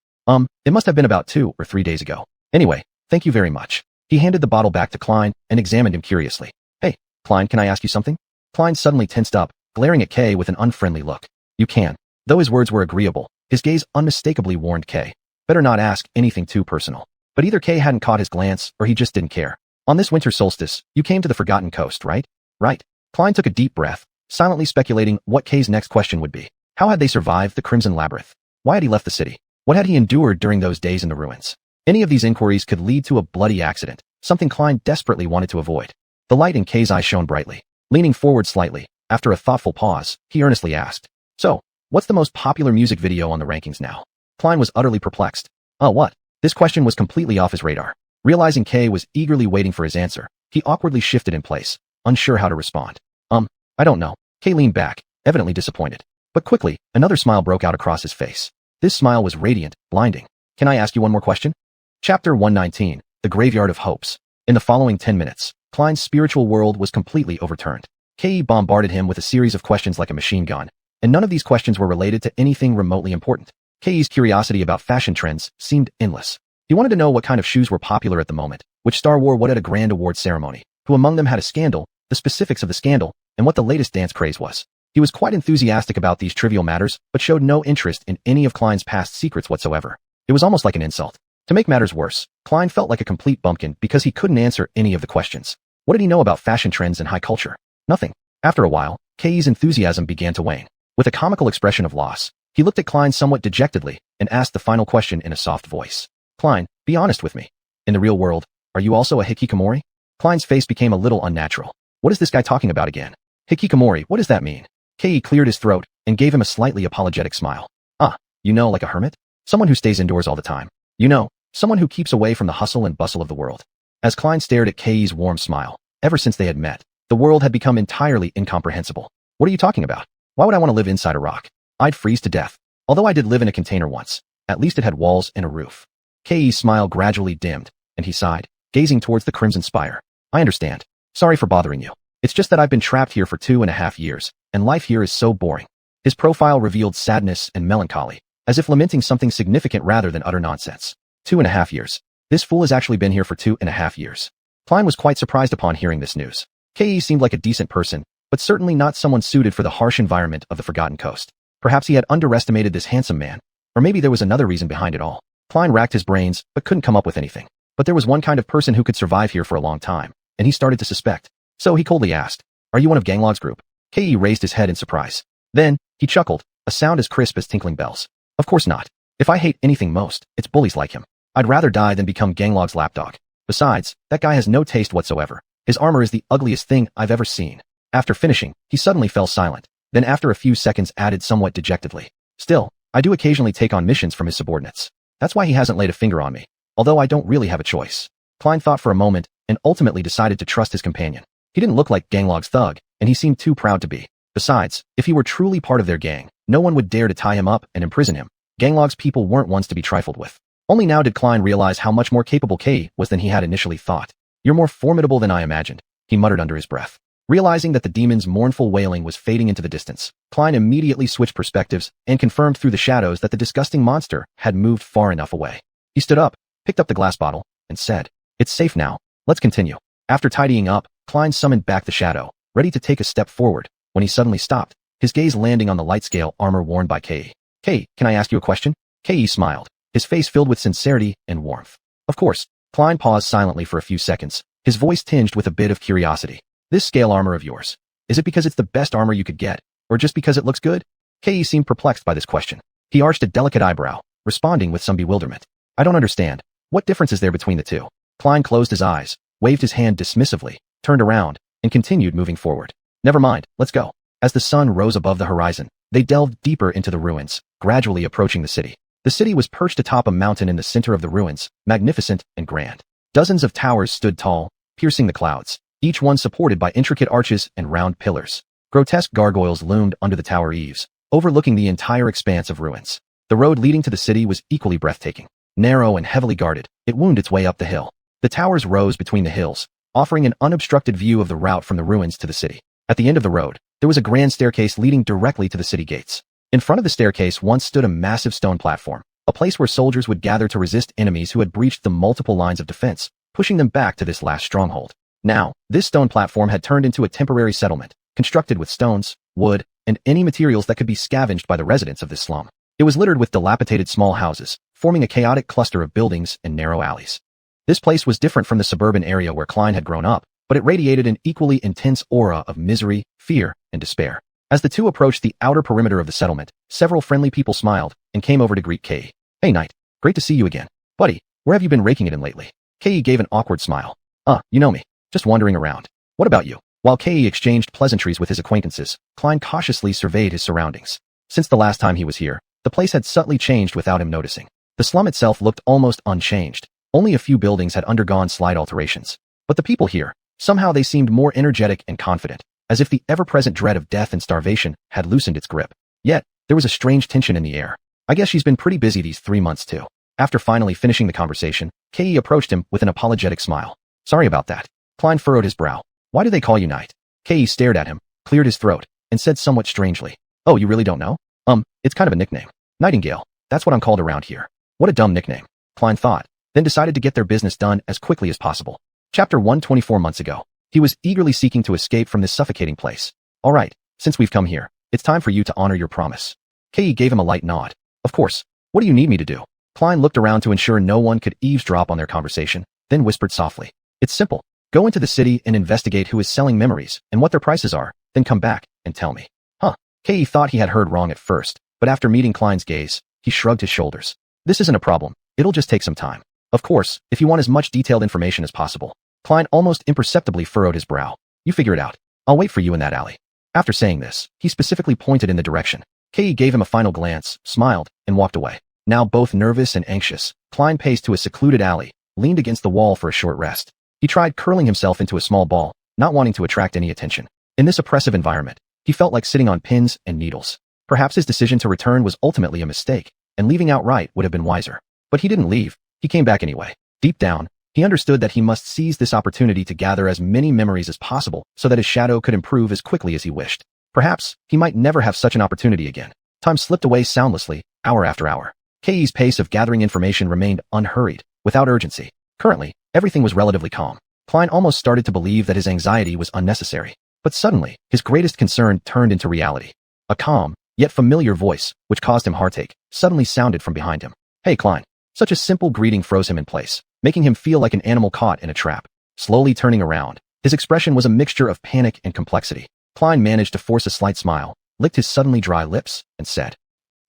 It must have been about 2 or 3 days ago. Anyway, thank you very much." He handed the bottle back to Klein and examined him curiously. "Hey, Klein, can I ask you something?" Klein suddenly tensed up, glaring at Kay with an unfriendly look. "You can." Though his words were agreeable, his gaze unmistakably warned Kay. Better not ask anything too personal. But either Kay hadn't caught his glance, or he just didn't care. "On this winter solstice, you came to the Forgotten Coast, right?" "Right." Klein took a deep breath, silently speculating what Kay's next question would be. How had they survived the Crimson Labyrinth? Why had he left the city? What had he endured during those days in the ruins? Any of these inquiries could lead to a bloody accident, something Klein desperately wanted to avoid. The light in Kay's eyes shone brightly. Leaning forward slightly, after a thoughtful pause, he earnestly asked, "So, what's the most popular music video on the rankings now?" Klein was utterly perplexed. What? This question was completely off his radar. Realizing Kay was eagerly waiting for his answer, he awkwardly shifted in place, unsure how to respond. I don't know." Kay leaned back, evidently disappointed. But quickly, another smile broke out across his face. This smile was radiant, blinding. "Can I ask you one more question?" Chapter 119, The Graveyard of Hopes. In the following 10 minutes, Klein's spiritual world was completely overturned. Kay bombarded him with a series of questions like a machine gun, and none of these questions were related to anything remotely important. Kay's curiosity about fashion trends seemed endless. He wanted to know what kind of shoes were popular at the moment, which star wore what at a grand award ceremony, who among them had a scandal, the specifics of the scandal, and what the latest dance craze was. He was quite enthusiastic about these trivial matters, but showed no interest in any of Klein's past secrets whatsoever. It was almost like an insult. To make matters worse, Klein felt like a complete bumpkin because he couldn't answer any of the questions. What did he know about fashion trends and high culture? Nothing. After a while, Kay's enthusiasm began to wane. With a comical expression of loss, he looked at Klein somewhat dejectedly and asked the final question in a soft voice. "Klein, be honest with me. In the real world, are you also a hikikomori?" Klein's face became a little unnatural. What is this guy talking about again? Hikikomori, what does that mean? Kei cleared his throat and gave him a slightly apologetic smile. Like a hermit? Someone who stays indoors all the time. Someone who keeps away from the hustle and bustle of the world. As Klein stared at Kei's warm smile, ever since they had met, the world had become entirely incomprehensible. What are you talking about? Why would I want to live inside a rock? I'd freeze to death. Although I did live in a container once, at least it had walls and a roof. Kei's smile gradually dimmed, and he sighed, gazing towards the crimson spire. I understand. Sorry for bothering you. It's just that I've been trapped here for 2.5 years, and life here is so boring. His profile revealed sadness and melancholy, as if lamenting something significant rather than utter nonsense. 2.5 years. This fool has actually been here for 2.5 years. Klein was quite surprised upon hearing this news. Kei seemed like a decent person, but certainly not someone suited for the harsh environment of the Forgotten Coast. Perhaps he had underestimated this handsome man, or maybe there was another reason behind it all. Klein racked his brains, but couldn't come up with anything. But there was one kind of person who could survive here for a long time, and he started to suspect. So he coldly asked, "Are you one of Ganglog's group?" Ke raised his head in surprise. Then, he chuckled, a sound as crisp as tinkling bells. "Of course not. If I hate anything most, it's bullies like him. I'd rather die than become Ganglog's lapdog. Besides, that guy has no taste whatsoever. His armor is the ugliest thing I've ever seen." After finishing, he suddenly fell silent, then after a few seconds added somewhat dejectedly, "Still, I do occasionally take on missions from his subordinates. That's why he hasn't laid a finger on me, although I don't really have a choice." Klein thought for a moment and ultimately decided to trust his companion. He didn't look like Ganglog's thug, and he seemed too proud to be. Besides, if he were truly part of their gang, no one would dare to tie him up and imprison him. Ganglog's people weren't ones to be trifled with. Only now did Klein realize how much more capable Ke was than he had initially thought. "You're more formidable than I imagined," he muttered under his breath. Realizing that the demon's mournful wailing was fading into the distance, Klein immediately switched perspectives and confirmed through the shadows that the disgusting monster had moved far enough away. He stood up, picked up the glass bottle, and said, "It's safe now. Let's continue." After tidying up, Klein summoned back the shadow, ready to take a step forward, when he suddenly stopped, his gaze landing on the light-scale armor worn by Ke. "Ke, can I ask you a question?" Ke smiled, his face filled with sincerity and warmth. "Of course." Klein paused silently for a few seconds, his voice tinged with a bit of curiosity. "This scale armor of yours, is it because it's the best armor you could get, or just because it looks good?" Ke seemed perplexed by this question. He arched a delicate eyebrow, responding with some bewilderment. "I don't understand. What difference is there between the two?" Klein closed his eyes, waved his hand dismissively, turned around, and continued moving forward. "Never mind, let's go." As the sun rose above the horizon, they delved deeper into the ruins, gradually approaching the city. The city was perched atop a mountain in the center of the ruins, magnificent and grand. Dozens of towers stood tall, piercing the clouds, each one supported by intricate arches and round pillars. Grotesque gargoyles loomed under the tower eaves, overlooking the entire expanse of ruins. The road leading to the city was equally breathtaking. Narrow and heavily guarded, it wound its way up the hill. The towers rose between the hills, offering an unobstructed view of the route from the ruins to the city. At the end of the road, there was a grand staircase leading directly to the city gates. In front of the staircase once stood a massive stone platform, a place where soldiers would gather to resist enemies who had breached the multiple lines of defense, pushing them back to this last stronghold. Now, this stone platform had turned into a temporary settlement, constructed with stones, wood, and any materials that could be scavenged by the residents of this slum. It was littered with dilapidated small houses, forming a chaotic cluster of buildings and narrow alleys. This place was different from the suburban area where Klein had grown up, but it radiated an equally intense aura of misery, fear, and despair. As the two approached the outer perimeter of the settlement, several friendly people smiled and came over to greet Ke. "Hey Knight, great to see you again. Buddy, where have you been raking it in lately?" Ke gave an awkward smile. You know me. Just wandering around. What about you?" While Ke exchanged pleasantries with his acquaintances, Klein cautiously surveyed his surroundings. Since the last time he was here, the place had subtly changed without him noticing. The slum itself looked almost unchanged. Only a few buildings had undergone slight alterations. But the people here, somehow they seemed more energetic and confident, as if the ever-present dread of death and starvation had loosened its grip. Yet, there was a strange tension in the air. "I guess she's been pretty busy these 3 months too." After finally finishing the conversation, Ke approached him with an apologetic smile. "Sorry about that." Klein furrowed his brow. "Why do they call you Knight?" Ke stared at him, cleared his throat, and said somewhat strangely, "Oh, you really don't know? It's kind of a nickname. Nightingale. That's what I'm called around here." What a dumb nickname, Klein thought, then decided to get their business done as quickly as possible. Chapter 124 months ago. He was eagerly seeking to escape from this suffocating place. "All right, since we've come here, it's time for you to honor your promise." Ke gave him a light nod. "Of course. What do you need me to do?" Klein looked around to ensure no one could eavesdrop on their conversation, then whispered softly, "It's simple. Go into the city and investigate who is selling memories and what their prices are, then come back and tell me." Ke thought he had heard wrong at first, but after meeting Klein's gaze, he shrugged his shoulders. "This isn't a problem. It'll just take some time. Of course, if you want as much detailed information as possible." Klein almost imperceptibly furrowed his brow. "You figure it out. I'll wait for you in that alley." After saying this, he specifically pointed in the direction. Ke gave him a final glance, smiled, and walked away. Now both nervous and anxious, Klein paced to a secluded alley, leaned against the wall for a short rest. He tried curling himself into a small ball, not wanting to attract any attention. In this oppressive environment, he felt like sitting on pins and needles. Perhaps his decision to return was ultimately a mistake, and leaving outright would have been wiser. But he didn't leave. He came back anyway. Deep down, he understood that he must seize this opportunity to gather as many memories as possible so that his shadow could improve as quickly as he wished. Perhaps he might never have such an opportunity again. Time slipped away soundlessly, hour after hour. Ke's pace of gathering information remained unhurried, without urgency. Currently, everything was relatively calm. Klein almost started to believe that his anxiety was unnecessary. But suddenly, his greatest concern turned into reality. A calm, yet familiar voice, which caused him heartache, suddenly sounded from behind him. "Hey Klein." Such a simple greeting froze him in place. making him feel like an animal caught in a trap. Slowly turning around, his expression was a mixture of panic and complexity. Klein managed to force a slight smile, licked his suddenly dry lips, and said,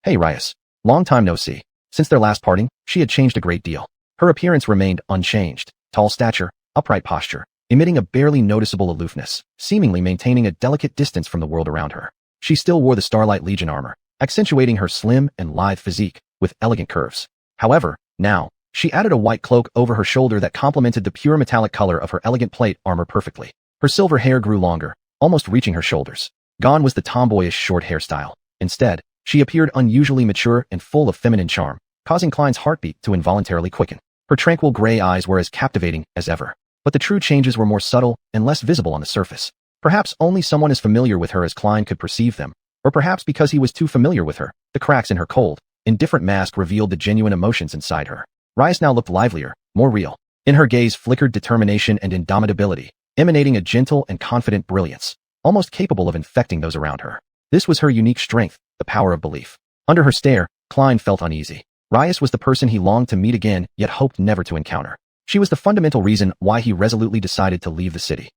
"Hey, Rias. Long time no see." Since their last parting, she had changed a great deal. Her appearance remained unchanged, tall stature, upright posture, emitting a barely noticeable aloofness, seemingly maintaining a delicate distance from the world around her. She still wore the Starlight Legion armor, accentuating her slim and lithe physique with elegant curves. However, now, she added a white cloak over her shoulder that complemented the pure metallic color of her elegant plate armor perfectly. Her silver hair grew longer, almost reaching her shoulders. Gone was the tomboyish short hairstyle. Instead, she appeared unusually mature and full of feminine charm, causing Klein's heartbeat to involuntarily quicken. Her tranquil gray eyes were as captivating as ever. But the true changes were more subtle and less visible on the surface. Perhaps only someone as familiar with her as Klein could perceive them, or perhaps because he was too familiar with her, the cracks in her cold, indifferent mask revealed the genuine emotions inside her. Rias now looked livelier, more real. In her gaze flickered determination and indomitability, emanating a gentle and confident brilliance, almost capable of infecting those around her. This was her unique strength, the power of belief. Under her stare, Klein felt uneasy. Rias was the person he longed to meet again, yet hoped never to encounter. She was the fundamental reason why he resolutely decided to leave the city.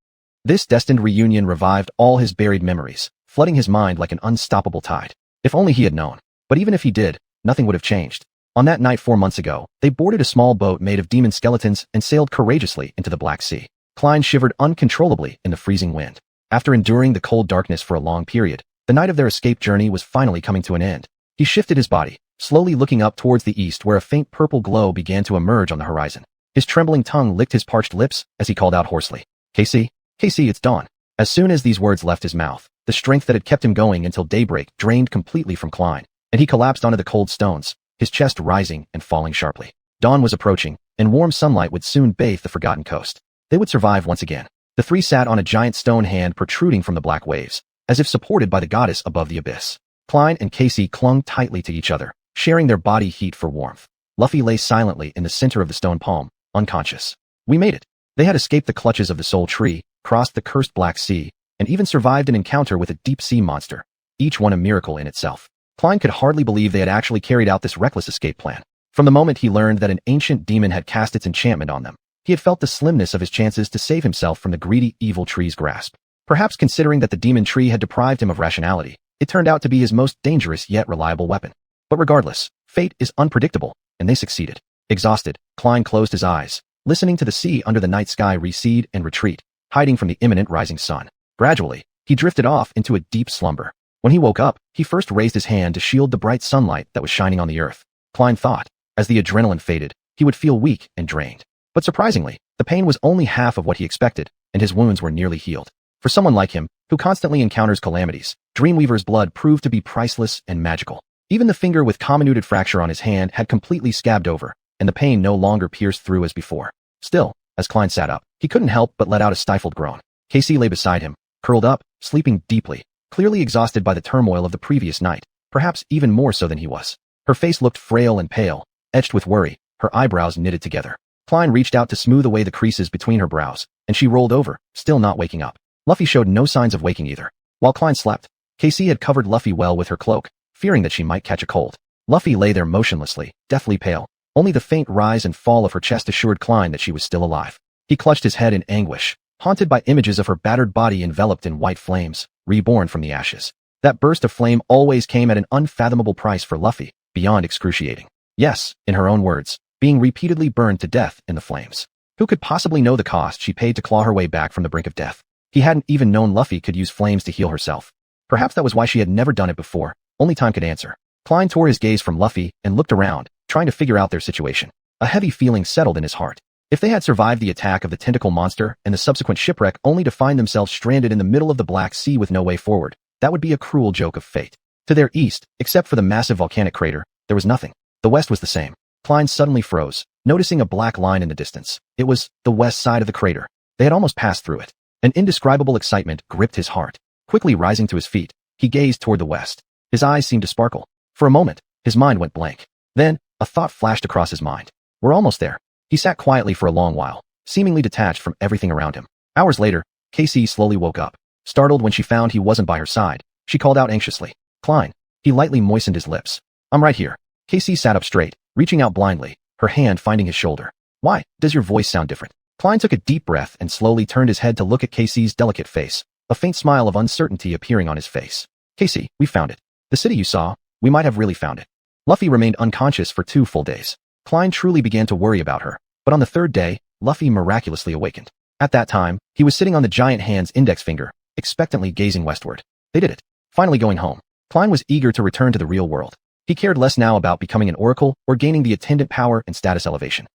This destined reunion revived all his buried memories, flooding his mind like an unstoppable tide. If only he had known. But even if he did, nothing would have changed. On that night 4 months ago, they boarded a small boat made of demon skeletons and sailed courageously into the Black Sea. Klein shivered uncontrollably in the freezing wind. After enduring the cold darkness for a long period, the night of their escape journey was finally coming to an end. He shifted his body, slowly looking up towards the east where a faint purple glow began to emerge on the horizon. His trembling tongue licked his parched lips as he called out hoarsely, "Casey, Casey, it's dawn." As soon as these words left his mouth, the strength that had kept him going until daybreak drained completely from Klein, and he collapsed onto the cold stones, his chest rising and falling sharply. Dawn was approaching, and warm sunlight would soon bathe the forgotten coast. They would survive once again. The three sat on a giant stone hand protruding from the black waves, as if supported by the goddess above the abyss. Klein and Casey clung tightly to each other, sharing their body heat for warmth. Luffy lay silently in the center of the stone palm, unconscious. We made it. They had escaped the clutches of the Soul Tree, crossed the cursed Black Sea, and even survived an encounter with a deep-sea monster, each one a miracle in itself. Klein could hardly believe they had actually carried out this reckless escape plan. From the moment he learned that an ancient demon had cast its enchantment on them, he had felt the slimness of his chances to save himself from the greedy, evil tree's grasp. Perhaps considering that the demon tree had deprived him of rationality, it turned out to be his most dangerous yet reliable weapon. But regardless, fate is unpredictable, and they succeeded. Exhausted, Klein closed his eyes, listening to the sea under the night sky recede and retreat, hiding from the imminent rising sun. Gradually, he drifted off into a deep slumber. When he woke up, he first raised his hand to shield the bright sunlight that was shining on the earth. Klein thought, as the adrenaline faded, he would feel weak and drained. But surprisingly, the pain was only half of what he expected, and his wounds were nearly healed. For someone like him, who constantly encounters calamities, Dreamweaver's blood proved to be priceless and magical. Even the finger with comminuted fracture on his hand had completely scabbed over, and the pain no longer pierced through as before. Still, as Klein sat up, he couldn't help but let out a stifled groan. Casey lay beside him, curled up, sleeping deeply, clearly exhausted by the turmoil of the previous night, perhaps even more so than he was. Her face looked frail and pale, etched with worry, her eyebrows knitted together. Klein reached out to smooth away the creases between her brows, and she rolled over, still not waking up. Luffy showed no signs of waking either. While Klein slept, Casey had covered Luffy well with her cloak, fearing that she might catch a cold. Luffy lay there motionlessly, deathly pale. Only the faint rise and fall of her chest assured Klein that she was still alive. He clutched his head in anguish, haunted by images of her battered body enveloped in white flames, reborn from the ashes. That burst of flame always came at an unfathomable price for Luffy, beyond excruciating. Yes, in her own words, being repeatedly burned to death in the flames. Who could possibly know the cost she paid to claw her way back from the brink of death? He hadn't even known Luffy could use flames to heal herself. Perhaps that was why she had never done it before. Only time could answer. Klein tore his gaze from Luffy and looked around, trying to figure out their situation. A heavy feeling settled in his heart. If they had survived the attack of the tentacle monster and the subsequent shipwreck only to find themselves stranded in the middle of the Black Sea with no way forward, that would be a cruel joke of fate. To their east, except for the massive volcanic crater, there was nothing. The west was the same. Klein suddenly froze, noticing a black line in the distance. It was the west side of the crater. They had almost passed through it. An indescribable excitement gripped his heart. Quickly rising to his feet, he gazed toward the west. His eyes seemed to sparkle. For a moment, his mind went blank. Then, a thought flashed across his mind. We're almost there. He sat quietly for a long while, seemingly detached from everything around him. Hours later, Casey slowly woke up. Startled when she found he wasn't by her side, she called out anxiously, "Klein." He lightly moistened his lips. "I'm right here." Casey sat up straight, reaching out blindly, her hand finding his shoulder. Why does your voice sound different? Klein took a deep breath and slowly turned his head to look at Casey's delicate face, a faint smile of uncertainty appearing on his face. Casey, we found it. The city you saw, we might have really found it. Luffy remained unconscious for 2 full days. Klein truly began to worry about her, but on the 3rd day, Luffy miraculously awakened. At that time, he was sitting on the giant hand's index finger, expectantly gazing westward. They did it. Finally going home. Klein was eager to return to the real world. He cared less now about becoming an oracle or gaining the attendant power and status elevation.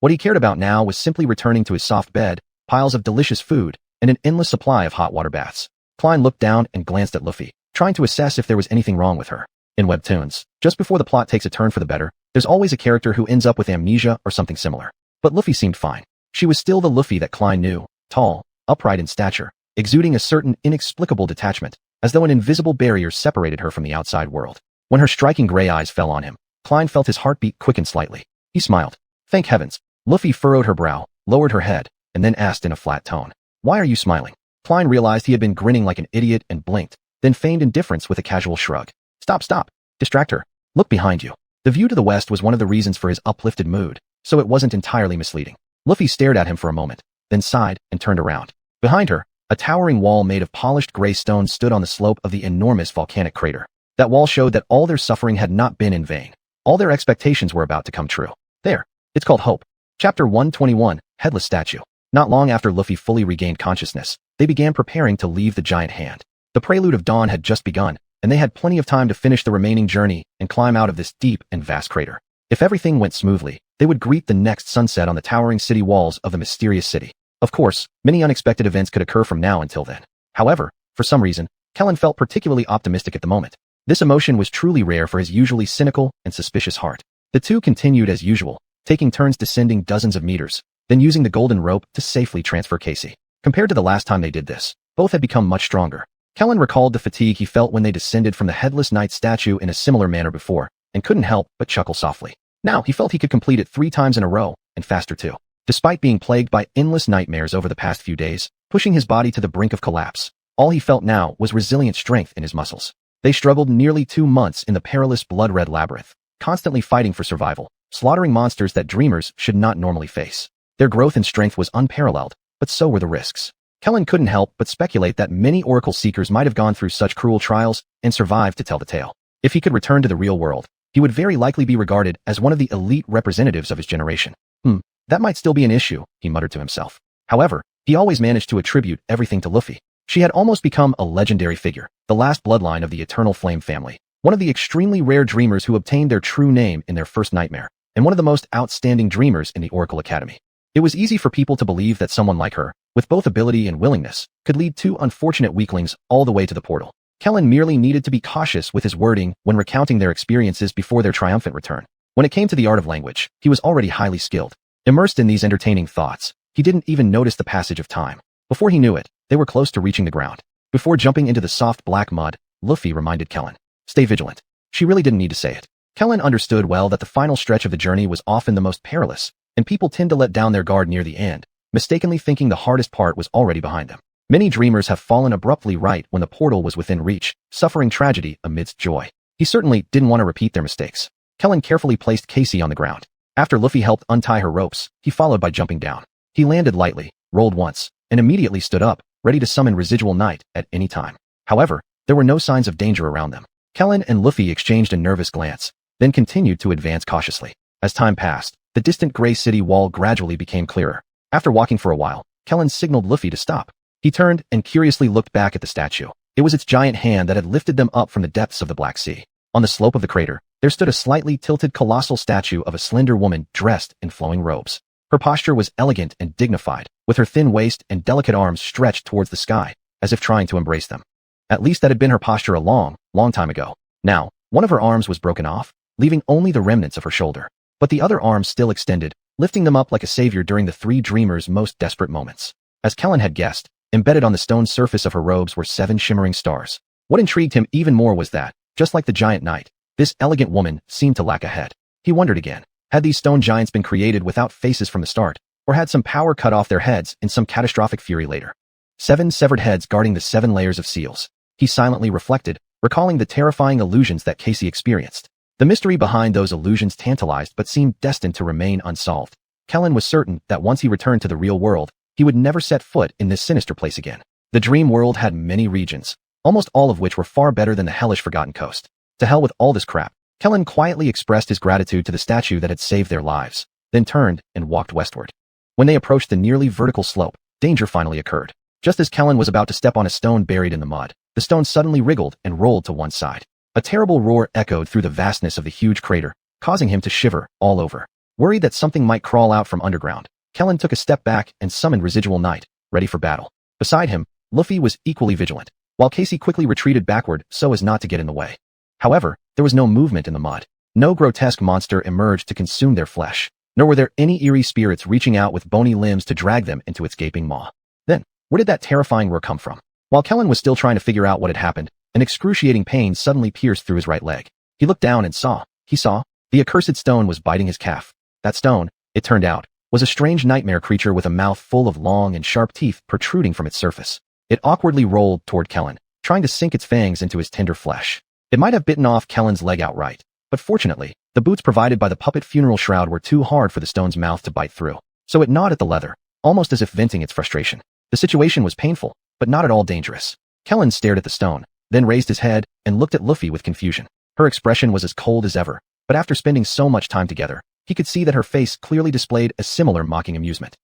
What he cared about now was simply returning to his soft bed, piles of delicious food, and an endless supply of hot water baths. Klein looked down and glanced at Luffy, trying to assess if there was anything wrong with her. In webtoons, just before the plot takes a turn for the better, there's always a character who ends up with amnesia or something similar. But Luffy seemed fine. She was still the Luffy that Klein knew, tall, upright in stature, exuding a certain inexplicable detachment, as though an invisible barrier separated her from the outside world. When her striking gray eyes fell on him, Klein felt his heartbeat quicken slightly. He smiled. Thank heavens. Luffy furrowed her brow, lowered her head, and then asked in a flat tone, "Why are you smiling?" Klein realized he had been grinning like an idiot and blinked, then feigned indifference with a casual shrug. Stop. Distract her. Look behind you. The view to the west was one of the reasons for his uplifted mood, so it wasn't entirely misleading. Luffy stared at him for a moment, then sighed and turned around. Behind her, a towering wall made of polished gray stone stood on the slope of the enormous volcanic crater. That wall showed that all their suffering had not been in vain. All their expectations were about to come true. There. It's called Hope. Chapter 121, Headless Statue. Not long after Luffy fully regained consciousness, they began preparing to leave the giant hand. The prelude of dawn had just begun, and they had plenty of time to finish the remaining journey and climb out of this deep and vast crater. If everything went smoothly, they would greet the next sunset on the towering city walls of the mysterious city. Of course, many unexpected events could occur from now until then. However, for some reason, Kellen felt particularly optimistic at the moment. This emotion was truly rare for his usually cynical and suspicious heart. The two continued as usual, taking turns descending dozens of meters, then using the golden rope to safely transfer Casey. Compared to the last time they did this, both had become much stronger. Kellen recalled the fatigue he felt when they descended from the headless knight statue in a similar manner before, and couldn't help but chuckle softly. Now he felt he could complete it 3 times in a row, and faster too. Despite being plagued by endless nightmares over the past few days, pushing his body to the brink of collapse, all he felt now was resilient strength in his muscles. They struggled nearly 2 months in the perilous blood-red labyrinth, constantly fighting for survival, slaughtering monsters that dreamers should not normally face. Their growth and strength was unparalleled, but so were the risks. Kellen couldn't help but speculate that many Oracle Seekers might have gone through such cruel trials and survived to tell the tale. If he could return to the real world, he would very likely be regarded as one of the elite representatives of his generation. That might still be an issue, he muttered to himself. However, he always managed to attribute everything to Luffy. She had almost become a legendary figure, the last bloodline of the Eternal Flame family, one of the extremely rare dreamers who obtained their true name in their first nightmare, and one of the most outstanding dreamers in the Oracle Academy. It was easy for people to believe that someone like her, with both ability and willingness, could lead 2 unfortunate weaklings all the way to the portal. Kellen merely needed to be cautious with his wording when recounting their experiences before their triumphant return. When it came to the art of language, he was already highly skilled. Immersed in these entertaining thoughts, he didn't even notice the passage of time. Before he knew it, they were close to reaching the ground. Before jumping into the soft black mud, Luffy reminded Kellen, "Stay vigilant." She really didn't need to say it. Kellen understood well that the final stretch of the journey was often the most perilous, and people tend to let down their guard near the end, mistakenly thinking the hardest part was already behind them. Many dreamers have fallen abruptly right when the portal was within reach, suffering tragedy amidst joy. He certainly didn't want to repeat their mistakes. Kellen carefully placed Casey on the ground. After Luffy helped untie her ropes, he followed by jumping down. He landed lightly, rolled once, and immediately stood up, ready to summon Residual Night at any time. However, there were no signs of danger around them. Kellen and Luffy exchanged a nervous glance, then continued to advance cautiously. As time passed, the distant gray city wall gradually became clearer. After walking for a while, Kellen signaled Luffy to stop. He turned and curiously looked back at the statue. It was its giant hand that had lifted them up from the depths of the Black Sea. On the slope of the crater, there stood a slightly tilted colossal statue of a slender woman dressed in flowing robes. Her posture was elegant and dignified, with her thin waist and delicate arms stretched towards the sky, as if trying to embrace them. At least that had been her posture a long time ago. Now, one of her arms was broken off, leaving only the remnants of her shoulder. But the other arm still extended, lifting them up like a savior during the 3 dreamers' most desperate moments. As Kellen had guessed, embedded on the stone surface of her robes were 7 shimmering stars. What intrigued him even more was that, just like the giant knight, this elegant woman seemed to lack a head. He wondered again, had these stone giants been created without faces from the start, or had some power cut off their heads in some catastrophic fury later? 7 severed heads guarding the 7 layers of seals. He silently reflected, recalling the terrifying illusions that Casey experienced. The mystery behind those illusions tantalized but seemed destined to remain unsolved. Kellen was certain that once he returned to the real world, he would never set foot in this sinister place again. The dream world had many regions, almost all of which were far better than the hellish Forgotten Coast. To hell with all this crap. Kellen quietly expressed his gratitude to the statue that had saved their lives, then turned and walked westward. When they approached the nearly vertical slope, danger finally occurred. Just as Kellen was about to step on a stone buried in the mud, the stone suddenly wriggled and rolled to one side. A terrible roar echoed through the vastness of the huge crater, causing him to shiver all over. Worried that something might crawl out from underground, Kellen took a step back and summoned Residual Knight, ready for battle. Beside him, Luffy was equally vigilant, while Casey quickly retreated backward so as not to get in the way. However, there was no movement in the mud. No grotesque monster emerged to consume their flesh, nor were there any eerie spirits reaching out with bony limbs to drag them into its gaping maw. Then, where did that terrifying roar come from? While Kellen was still trying to figure out what had happened, an excruciating pain suddenly pierced through his right leg. He looked down and saw, the accursed stone was biting his calf. That stone, it turned out, was a strange nightmare creature with a mouth full of long and sharp teeth protruding from its surface. It awkwardly rolled toward Kellen, trying to sink its fangs into his tender flesh. It might have bitten off Kellen's leg outright, but fortunately, the boots provided by the puppet funeral shroud were too hard for the stone's mouth to bite through, so it gnawed at the leather, almost as if venting its frustration. The situation was painful, but not at all dangerous. Kellen stared at the stone, then raised his head and looked at Luffy with confusion. Her expression was as cold as ever, but after spending so much time together, he could see that her face clearly displayed a similar mocking amusement.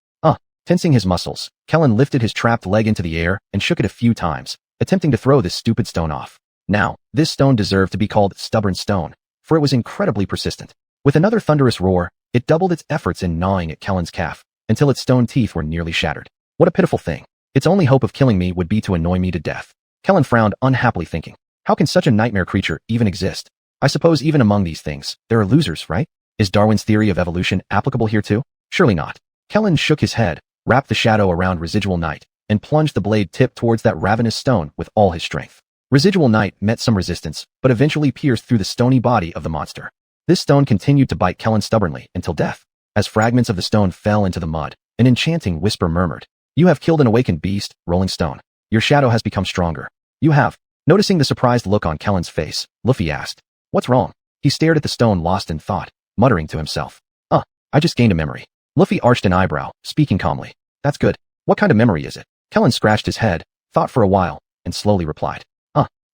Tensing his muscles, Kellen lifted his trapped leg into the air and shook it a few times, attempting to throw this stupid stone off. Now, this stone deserved to be called Stubborn Stone, for it was incredibly persistent. With another thunderous roar, it doubled its efforts in gnawing at Kellen's calf, until its stone teeth were nearly shattered. What a pitiful thing. Its only hope of killing me would be to annoy me to death. Kellen frowned unhappily, thinking, how can such a nightmare creature even exist? I suppose even among these things, there are losers, right? Is Darwin's theory of evolution applicable here too? Surely not. Kellen shook his head, wrapped the shadow around Residual Knight, and plunged the blade tip towards that ravenous stone with all his strength. Residual Knight met some resistance, but eventually pierced through the stony body of the monster. This stone continued to bite Kellen stubbornly until death. As fragments of the stone fell into the mud, an enchanting whisper murmured, "You have killed an awakened beast, Rolling Stone. Your shadow has become stronger. You have." Noticing the surprised look on Kellen's face, Luffy asked, "What's wrong?" He stared at the stone lost in thought, muttering to himself, I just gained a memory." Luffy arched an eyebrow, speaking calmly, "That's good. What kind of memory is it?" Kellen scratched his head, thought for a while, and slowly replied,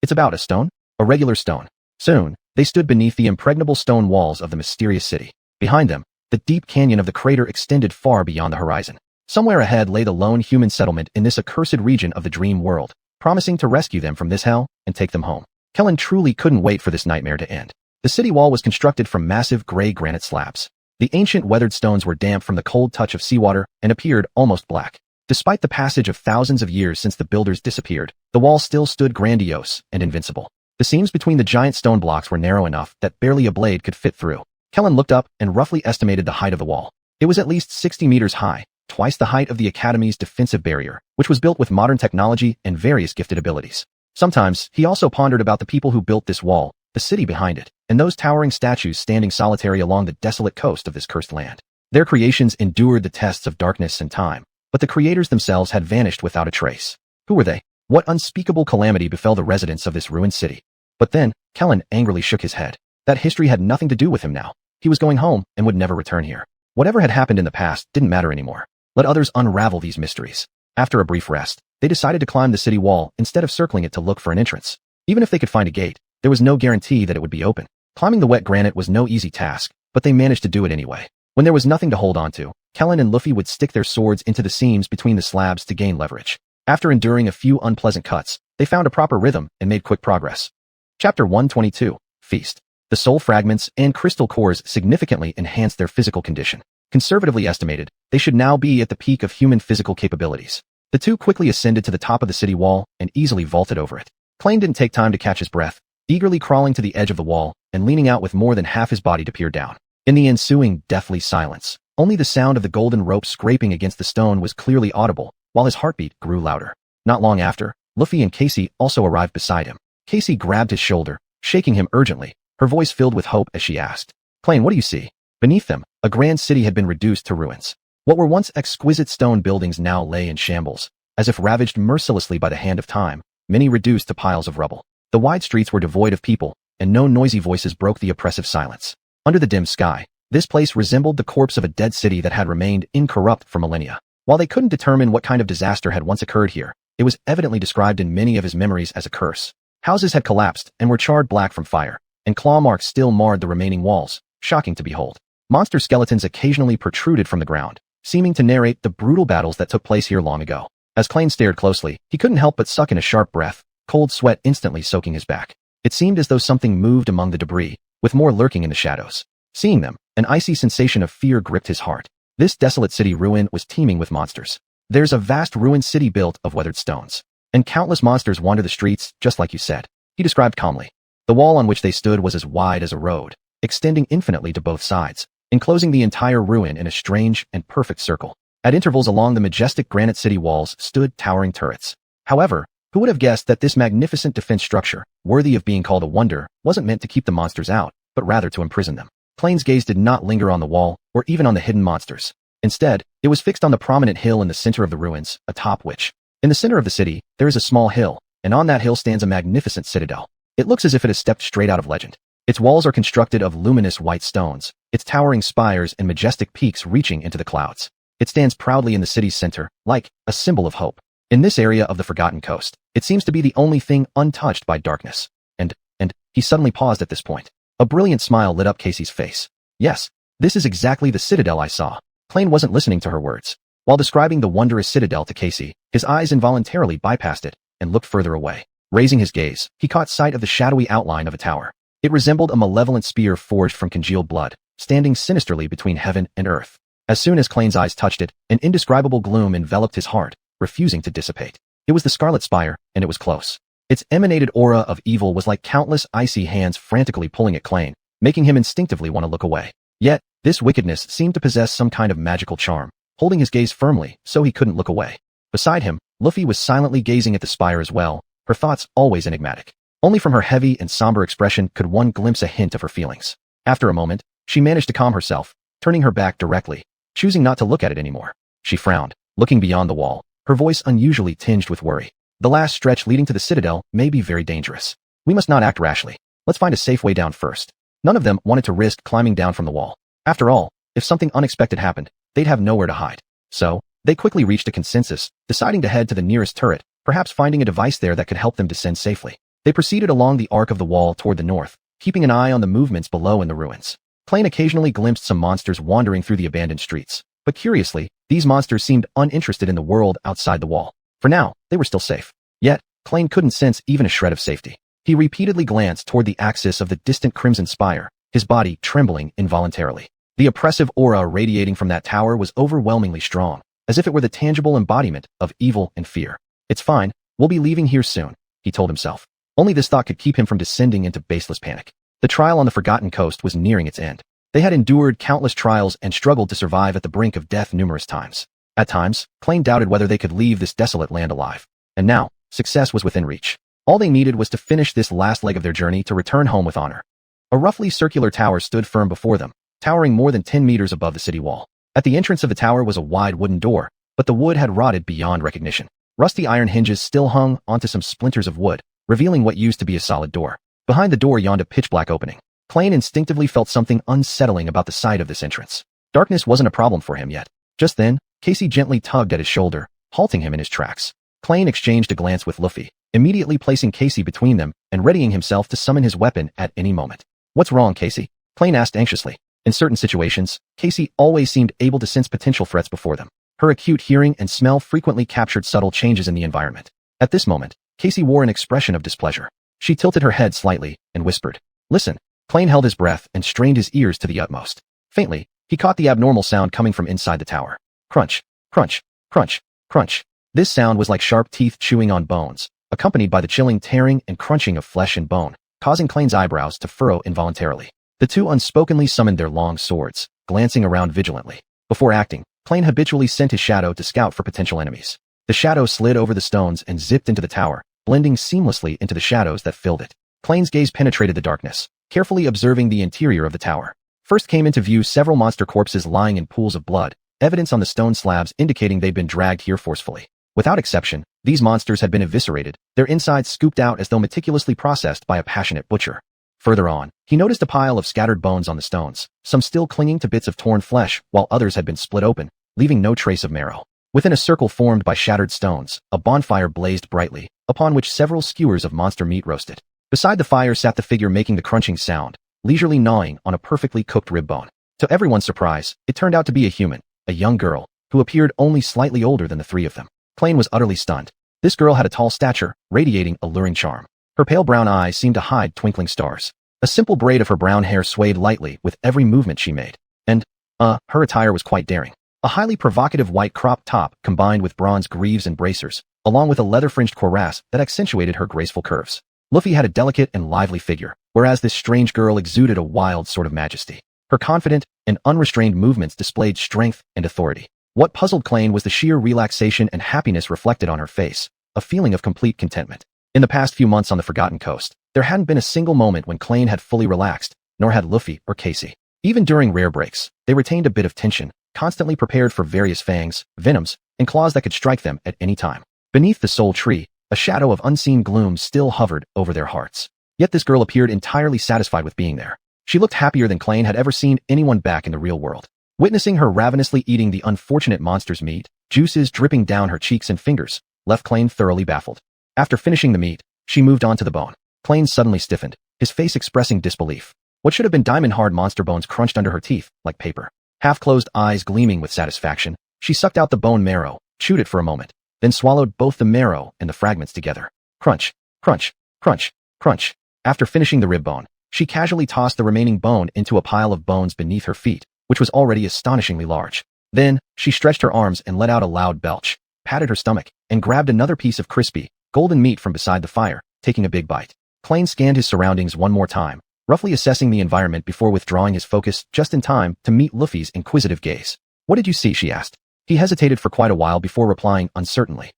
It's about a stone? A regular stone." Soon, they stood beneath the impregnable stone walls of the mysterious city. Behind them, the deep canyon of the crater extended far beyond the horizon. Somewhere ahead lay the lone human settlement in this accursed region of the dream world, promising to rescue them from this hell and take them home. Kellen truly couldn't wait for this nightmare to end. The city wall was constructed from massive gray granite slabs. The ancient weathered stones were damp from the cold touch of seawater and appeared almost black. Despite the passage of thousands of years since the builders disappeared, the wall still stood grandiose and invincible. The seams between the giant stone blocks were narrow enough that barely a blade could fit through. Kellen looked up and roughly estimated the height of the wall. It was at least 60 meters high, twice the height of the Academy's defensive barrier, which was built with modern technology and various gifted abilities. Sometimes, he also pondered about the people who built this wall, the city behind it, and those towering statues standing solitary along the desolate coast of this cursed land. Their creations endured the tests of darkness and time, but the creators themselves had vanished without a trace. Who were they? What unspeakable calamity befell the residents of this ruined city? But then, Kellen angrily shook his head. That history had nothing to do with him now. He was going home and would never return here. Whatever had happened in the past didn't matter anymore. Let others unravel these mysteries. After a brief rest, they decided to climb the city wall instead of circling it to look for an entrance. Even if they could find a gate, there was no guarantee that it would be open. Climbing the wet granite was no easy task, but they managed to do it anyway. When there was nothing to hold onto, Kellen and Luffy would stick their swords into the seams between the slabs to gain leverage. After enduring a few unpleasant cuts, they found a proper rhythm and made quick progress. Chapter 122, Feast. The soul fragments and crystal cores significantly enhanced their physical condition. Conservatively estimated, they should now be at the peak of human physical capabilities. The two quickly ascended to the top of the city wall and easily vaulted over it. Clay didn't take time to catch his breath, eagerly crawling to the edge of the wall and leaning out with more than half his body to peer down. In the ensuing deathly silence, only the sound of the golden rope scraping against the stone was clearly audible, while his heartbeat grew louder. Not long after, Luffy and Casey also arrived beside him. Casey grabbed his shoulder, shaking him urgently, her voice filled with hope as she asked, "Clay, what do you see?" Beneath them, a grand city had been reduced to ruins. What were once exquisite stone buildings now lay in shambles, as if ravaged mercilessly by the hand of time, many reduced to piles of rubble. The wide streets were devoid of people, and no noisy voices broke the oppressive silence. Under the dim sky, This place resembled the corpse of a dead city that had remained incorrupt for millennia. While they couldn't determine what kind of disaster had once occurred here, it was evidently described in many of his memories as a curse. Houses had collapsed and were charred black from fire, and claw marks still marred the remaining walls, shocking to behold. Monster skeletons occasionally protruded from the ground, seeming to narrate the brutal battles that took place here long ago. As Klain stared closely, he couldn't help but suck in a sharp breath, cold sweat instantly soaking his back. It seemed as though something moved among the debris, with more lurking in the shadows. Seeing them, an icy sensation of fear gripped his heart. This desolate city ruin was teeming with monsters. There's a vast ruined city built of weathered stones, and countless monsters wander the streets, just like you said, he described calmly. The wall on which they stood was as wide as a road, extending infinitely to both sides, enclosing the entire ruin in a strange and perfect circle. At intervals along the majestic granite city walls stood towering turrets. However, who would have guessed that this magnificent defense structure, worthy of being called a wonder, wasn't meant to keep the monsters out, but rather to imprison them? Klain's gaze did not linger on the wall, or even on the hidden monsters. Instead, it was fixed on the prominent hill in the center of the ruins, atop which, in the center of the city, there is a small hill, and on that hill stands a magnificent citadel. It looks as if it has stepped straight out of legend. Its walls are constructed of luminous white stones, its towering spires and majestic peaks reaching into the clouds. It stands proudly in the city's center, like a symbol of hope. In this area of the Forgotten Coast, it seems to be the only thing untouched by darkness. And he suddenly paused at this point. A brilliant smile lit up Casey's face. Yes, this is exactly the citadel I saw. Klain wasn't listening to her words. While describing the wondrous citadel to Casey, his eyes involuntarily bypassed it and looked further away. Raising his gaze, he caught sight of the shadowy outline of a tower. It resembled a malevolent spear forged from congealed blood, standing sinisterly between heaven and earth. As soon as Klain's eyes touched it, an indescribable gloom enveloped his heart, refusing to dissipate. It was the Scarlet Spire, and it was close. Its emanated aura of evil was like countless icy hands frantically pulling at Klain, making him instinctively want to look away. Yet, this wickedness seemed to possess some kind of magical charm, holding his gaze firmly so he couldn't look away. Beside him, Luffy was silently gazing at the spire as well, her thoughts always enigmatic. Only from her heavy and somber expression could one glimpse a hint of her feelings. After a moment, she managed to calm herself, turning her back directly, choosing not to look at it anymore. She frowned, looking beyond the wall, her voice unusually tinged with worry. The last stretch leading to the citadel may be very dangerous. We must not act rashly. Let's find a safe way down first. None of them wanted to risk climbing down from the wall. After all, if something unexpected happened, they'd have nowhere to hide. So, they quickly reached a consensus, deciding to head to the nearest turret, perhaps finding a device there that could help them descend safely. They proceeded along the arc of the wall toward the north, keeping an eye on the movements below in the ruins. Klain occasionally glimpsed some monsters wandering through the abandoned streets, but curiously, these monsters seemed uninterested in the world outside the wall. For now, they were still safe. Yet, Klain couldn't sense even a shred of safety. He repeatedly glanced toward the axis of the distant Crimson Spire, his body trembling involuntarily. The oppressive aura radiating from that tower was overwhelmingly strong, as if it were the tangible embodiment of evil and fear. It's fine, we'll be leaving here soon, he told himself. Only this thought could keep him from descending into baseless panic. The trial on the Forgotten Coast was nearing its end. They had endured countless trials and struggled to survive at the brink of death numerous times. At times, Klain doubted whether they could leave this desolate land alive. And now, success was within reach. All they needed was to finish this last leg of their journey to return home with honor. A roughly circular tower stood firm before them, towering more than 10 meters above the city wall. At the entrance of the tower was a wide wooden door, but the wood had rotted beyond recognition. Rusty iron hinges still hung onto some splinters of wood, revealing what used to be a solid door. Behind the door yawned a pitch-black opening. Klain instinctively felt something unsettling about the sight of this entrance. Darkness wasn't a problem for him yet. Just then, Casey gently tugged at his shoulder, halting him in his tracks. Klain exchanged a glance with Luffy, immediately placing Casey between them and readying himself to summon his weapon at any moment. What's wrong, Casey? Klain asked anxiously. In certain situations, Casey always seemed able to sense potential threats before them. Her acute hearing and smell frequently captured subtle changes in the environment. At this moment, Casey wore an expression of displeasure. She tilted her head slightly and whispered, "Listen." Klain held his breath and strained his ears to the utmost. Faintly, he caught the abnormal sound coming from inside the tower. Crunch, crunch, crunch, crunch. This sound was like sharp teeth chewing on bones, accompanied by the chilling tearing and crunching of flesh and bone, causing Klain's eyebrows to furrow involuntarily. The two unspokenly summoned their long swords, glancing around vigilantly. Before acting, Klain habitually sent his shadow to scout for potential enemies. The shadow slid over the stones and zipped into the tower, blending seamlessly into the shadows that filled it. Klain's gaze penetrated the darkness, carefully observing the interior of the tower. First came into view several monster corpses lying in pools of blood, evidence on the stone slabs indicating they'd been dragged here forcefully. Without exception, these monsters had been eviscerated, their insides scooped out as though meticulously processed by a passionate butcher. Further on, he noticed a pile of scattered bones on the stones, some still clinging to bits of torn flesh, while others had been split open, leaving no trace of marrow. Within a circle formed by shattered stones, a bonfire blazed brightly, upon which several skewers of monster meat roasted. Beside the fire sat the figure making the crunching sound, leisurely gnawing on a perfectly cooked rib bone. To everyone's surprise, it turned out to be a human, a young girl, who appeared only slightly older than the three of them. Klein was utterly stunned. This girl had a tall stature, radiating alluring charm. Her pale brown eyes seemed to hide twinkling stars. A simple braid of her brown hair swayed lightly with every movement she made. And, her attire was quite daring. A highly provocative white crop top combined with bronze greaves and bracers, along with a leather-fringed cuirass that accentuated her graceful curves. Luffy had a delicate and lively figure, whereas this strange girl exuded a wild sort of majesty. Her confident and unrestrained movements displayed strength and authority. What puzzled Klein was the sheer relaxation and happiness reflected on her face, a feeling of complete contentment. In the past few months on the Forgotten Coast, there hadn't been a single moment when Klein had fully relaxed, nor had Luffy or Casey. Even during rare breaks, they retained a bit of tension, constantly prepared for various fangs, venoms, and claws that could strike them at any time. Beneath the soul tree, a shadow of unseen gloom still hovered over their hearts. Yet this girl appeared entirely satisfied with being there. She looked happier than Klein had ever seen anyone back in the real world. Witnessing her ravenously eating the unfortunate monster's meat, juices dripping down her cheeks and fingers, left Klein thoroughly baffled. After finishing the meat, she moved on to the bone. Klein suddenly stiffened, his face expressing disbelief. What should have been diamond-hard monster bones crunched under her teeth, like paper. Half-closed eyes gleaming with satisfaction, she sucked out the bone marrow, chewed it for a moment, then swallowed both the marrow and the fragments together. Crunch, crunch, crunch, crunch. After finishing the rib bone, she casually tossed the remaining bone into a pile of bones beneath her feet, which was already astonishingly large. Then, she stretched her arms and let out a loud belch, patted her stomach, and grabbed another piece of crispy, golden meat from beside the fire, taking a big bite. Klein scanned his surroundings one more time, roughly assessing the environment before withdrawing his focus just in time to meet Luffy's inquisitive gaze. "What did you see?" she asked. He hesitated for quite a while before replying uncertainly.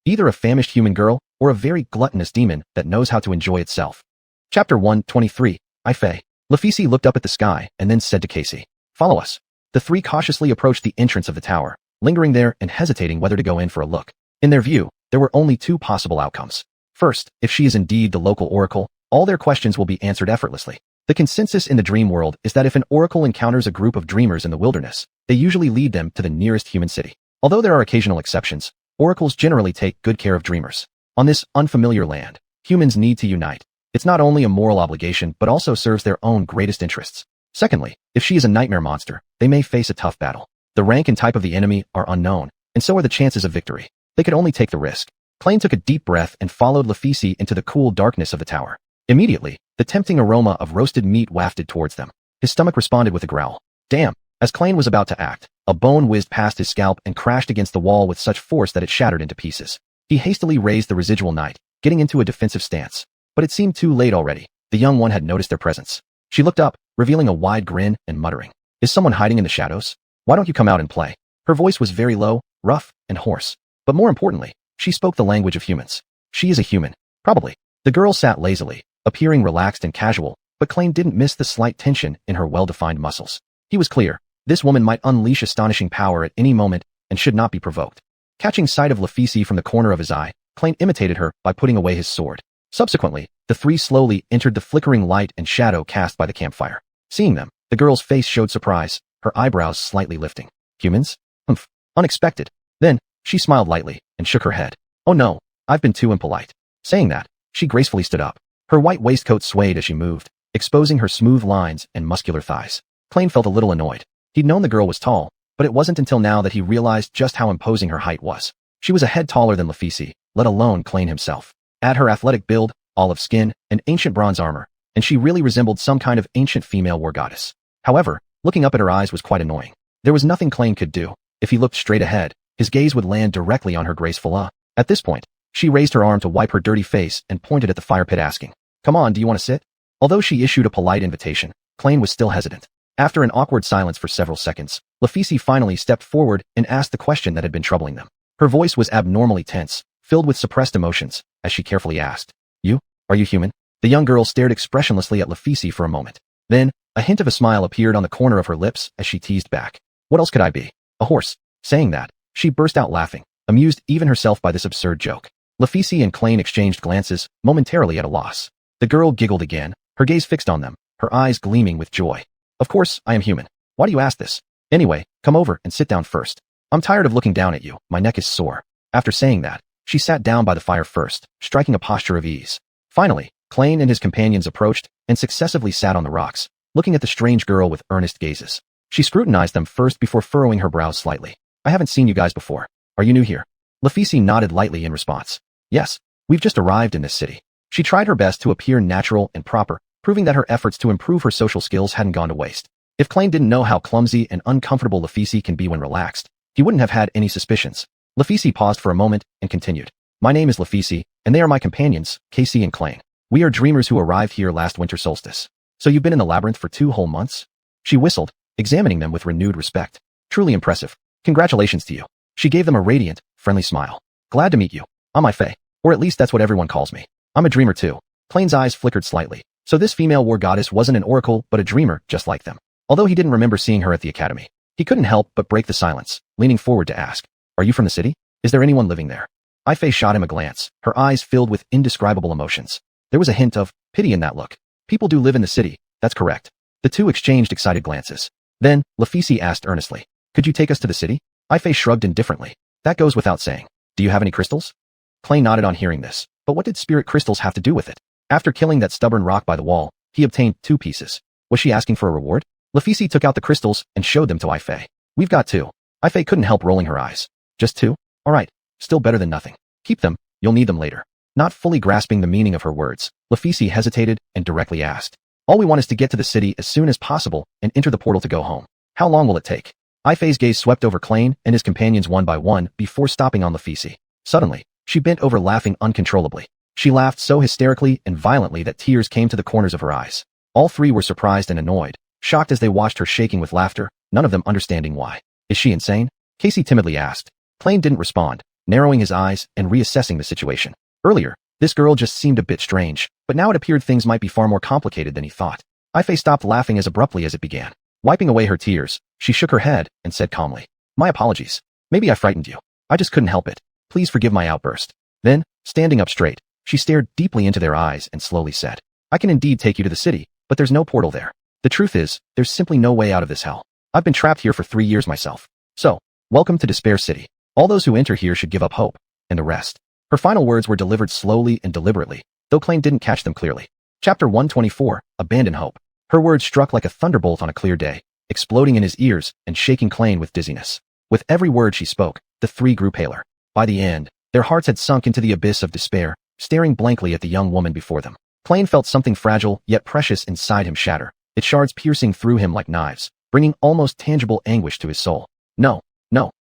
Either a famished human girl, or a very gluttonous demon that knows how to enjoy itself. Chapter 123, Ifei. Luffy looked up at the sky and then said to Casey, "Follow us." The three cautiously approached the entrance of the tower, lingering there and hesitating whether to go in for a look. In their view, there were only two possible outcomes. First, if she is indeed the local oracle, all their questions will be answered effortlessly. The consensus in the dream world is that if an oracle encounters a group of dreamers in the wilderness, they usually lead them to the nearest human city. Although there are occasional exceptions, oracles generally take good care of dreamers. On this unfamiliar land, humans need to unite. It's not only a moral obligation but also serves their own greatest interests. Secondly, if she is a nightmare monster, they may face a tough battle. The rank and type of the enemy are unknown, and so are the chances of victory. They could only take the risk. Klein took a deep breath and followed Luffy into the cool darkness of the tower. Immediately, the tempting aroma of roasted meat wafted towards them. His stomach responded with a growl. Damn! As Klein was about to act, a bone whizzed past his scalp and crashed against the wall with such force that it shattered into pieces. He hastily raised the residual knight, getting into a defensive stance. But it seemed too late already. The young one had noticed their presence. She looked up, revealing a wide grin and muttering. "Is someone hiding in the shadows? Why don't you come out and play?" Her voice was very low, rough, and hoarse. But more importantly, she spoke the language of humans. She is a human. Probably. The girl sat lazily, appearing relaxed and casual, but Klein didn't miss the slight tension in her well-defined muscles. He was clear. This woman might unleash astonishing power at any moment and should not be provoked. Catching sight of Luffy from the corner of his eye, Klein imitated her by putting away his sword. Subsequently, the three slowly entered the flickering light and shadow cast by the campfire. Seeing them, the girl's face showed surprise, her eyebrows slightly lifting. Humans? Humph. Unexpected. Then, she smiled lightly and shook her head. "Oh no, I've been too impolite." Saying that, she gracefully stood up. Her white waistcoat swayed as she moved, exposing her smooth lines and muscular thighs. Klein felt a little annoyed. He'd known the girl was tall, but it wasn't until now that he realized just how imposing her height was. She was a head taller than Luffy, let alone Klein himself. Add her athletic build, olive skin, and ancient bronze armor, and she really resembled some kind of ancient female war goddess. However, looking up at her eyes was quite annoying. There was nothing Klein could do. If he looked straight ahead, his gaze would land directly on her graceful At this point, she raised her arm to wipe her dirty face and pointed at the fire pit asking, "Come on, do you want to sit?" Although she issued a polite invitation, Klein was still hesitant. After an awkward silence for several seconds, Luffy finally stepped forward and asked the question that had been troubling them. Her voice was abnormally tense, filled with suppressed emotions, as she carefully asked, Are you human?" The young girl stared expressionlessly at Luffy for a moment. Then, a hint of a smile appeared on the corner of her lips as she teased back. "What else could I be? A horse?" Saying that, she burst out laughing, amused even herself by this absurd joke. Luffy and Klein exchanged glances, momentarily at a loss. The girl giggled again, her her gaze fixed on them, her eyes gleaming with joy. Of course, I am human. Why do you ask this? Anyway, come over and sit down first. I'm tired of looking down at you, my neck is sore. After saying that, she sat down by the fire first, striking a posture of ease. Finally, Klain and his companions approached and successively sat on the rocks, looking at the strange girl with earnest gazes. She scrutinized them first before furrowing her brows slightly. I haven't seen you guys before. Are you new here? Lafisi nodded lightly in response. Yes, we've just arrived in this city. She tried her best to appear natural and proper, proving that her efforts to improve her social skills hadn't gone to waste. If Klain didn't know how clumsy and uncomfortable Lafisi can be when relaxed, he wouldn't have had any suspicions. Lafisi paused for a moment and continued. My name is Lafisi, and they are my companions, Casey and Klain. We are dreamers who arrived here last winter solstice. So you've been in the labyrinth for 2 whole months? She whistled, examining them with renewed respect. Truly impressive. Congratulations to you. She gave them a radiant, friendly smile. Glad to meet you. I'm Ifei, or at least that's what everyone calls me. I'm a dreamer too. Klain's eyes flickered slightly. So this female war goddess wasn't an oracle but a dreamer just like them. Although he didn't remember seeing her at the academy, he couldn't help but break the silence, leaning forward to ask, Are you from the city? Is there anyone living there? Ifei shot him a glance, her eyes filled with indescribable emotions. There was a hint of pity in that look. People do live in the city, that's correct. The two exchanged excited glances. Then, Lafisi asked earnestly, Could you take us to the city? Ifei shrugged indifferently. That goes without saying. Do you have any crystals? Klain nodded on hearing this, but what did spirit crystals have to do with it? After killing that stubborn rock by the wall, he obtained 2 pieces. Was she asking for a reward? Lafisi took out the crystals and showed them to Ifei. We've got 2. Ifei couldn't help rolling her eyes. Just 2? Alright, still better than nothing. Keep them, you'll need them later. Not fully grasping the meaning of her words, Lafisi hesitated and directly asked. All we want is to get to the city as soon as possible and enter the portal to go home. How long will it take? Ifei's gaze swept over Klain and his companions one by one before stopping on Lafisi. Suddenly, she bent over laughing uncontrollably. She laughed so hysterically and violently that tears came to the corners of her eyes. All 3 were surprised and annoyed, shocked as they watched her shaking with laughter, none of them understanding why. Is she insane? Casey timidly asked. Klain didn't respond, narrowing his eyes and reassessing the situation. Earlier, this girl just seemed a bit strange, but now it appeared things might be far more complicated than he thought. Ifei stopped laughing as abruptly as it began. Wiping away her tears, she shook her head and said calmly, My apologies. Maybe I frightened you. I just couldn't help it. Please forgive my outburst. Then, standing up straight, she stared deeply into their eyes and slowly said, I can indeed take you to the city, but there's no portal there. The truth is, there's simply no way out of this hell. I've been trapped here for 3 years myself. So, welcome to Despair City. All those who enter here should give up hope, and the rest. Her final words were delivered slowly and deliberately, though Klain didn't catch them clearly. Chapter 124, Abandon Hope. Her words struck like a thunderbolt on a clear day, exploding in his ears and shaking Klain with dizziness. With every word she spoke, the 3 grew paler. By the end, their hearts had sunk into the abyss of despair, staring blankly at the young woman before them. Klain felt something fragile yet precious inside him shatter, its shards piercing through him like knives, bringing almost tangible anguish to his soul. No,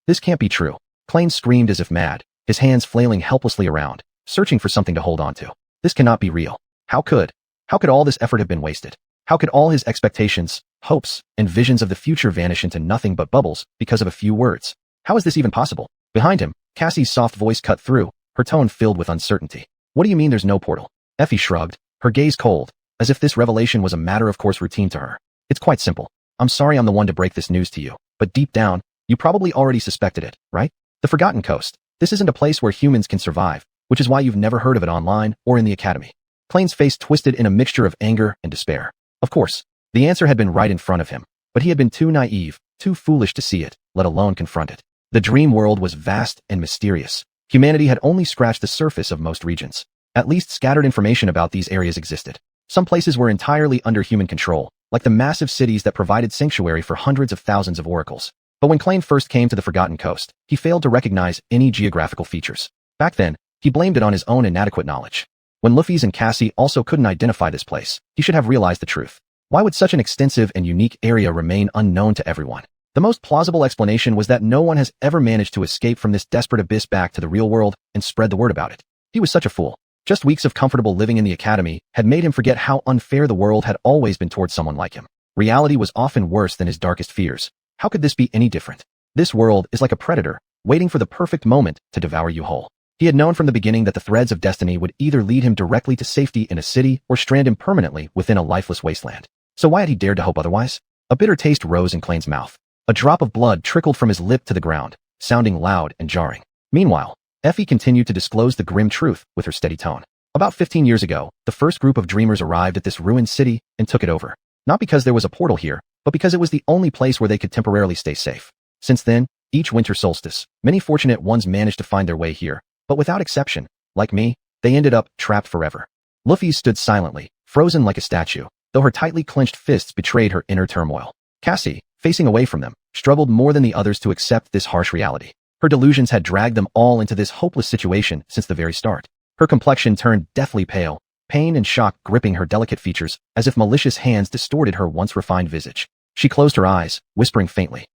this can't be true. Klain screamed as if mad, his hands flailing helplessly around, searching for something to hold on to. This cannot be real. How could all this effort have been wasted? How could all his expectations, hopes, and visions of the future vanish into nothing but bubbles because of a few words? How is this even possible? Behind him, Cassie's soft voice cut through, her tone filled with uncertainty. What do you mean there's no portal? Effie shrugged, her gaze cold, as if this revelation was a matter-of-course routine to her. It's quite simple. I'm sorry I'm the one to break this news to you, but deep down, you probably already suspected it, right? The Forgotten Coast. This isn't a place where humans can survive, which is why you've never heard of it online or in the academy. Klain's face twisted in a mixture of anger and despair. Of course, the answer had been right in front of him, but he had been too naive, too foolish to see it, let alone confront it. The dream world was vast and mysterious. Humanity had only scratched the surface of most regions. At least scattered information about these areas existed. Some places were entirely under human control, like the massive cities that provided sanctuary for hundreds of thousands of oracles. But when Klain first came to the Forgotten Coast, he failed to recognize any geographical features. Back then, he blamed it on his own inadequate knowledge. When Luffy's and Cassie also couldn't identify this place, he should have realized the truth. Why would such an extensive and unique area remain unknown to everyone? The most plausible explanation was that no one has ever managed to escape from this desperate abyss back to the real world and spread the word about it. He was such a fool. Just weeks of comfortable living in the academy had made him forget how unfair the world had always been towards someone like him. Reality was often worse than his darkest fears. How could this be any different? This world is like a predator, waiting for the perfect moment to devour you whole. He had known from the beginning that the threads of destiny would either lead him directly to safety in a city or strand him permanently within a lifeless wasteland. So why had he dared to hope otherwise? A bitter taste rose in Klain's mouth. A drop of blood trickled from his lip to the ground, sounding loud and jarring. Meanwhile, Effie continued to disclose the grim truth with her steady tone. About 15 years ago, the first group of dreamers arrived at this ruined city and took it over. Not because there was a portal here, but because it was the only place where they could temporarily stay safe. Since then, each winter solstice, many fortunate ones managed to find their way here, but without exception, like me, they ended up trapped forever. Luffy stood silently, frozen like a statue, though her tightly clenched fists betrayed her inner turmoil. Cassie, facing away from them, struggled more than the others to accept this harsh reality. Her delusions had dragged them all into this hopeless situation since the very start. Her complexion turned deathly pale, pain and shock gripping her delicate features as if malicious hands distorted her once refined visage. She closed her eyes, whispering faintly,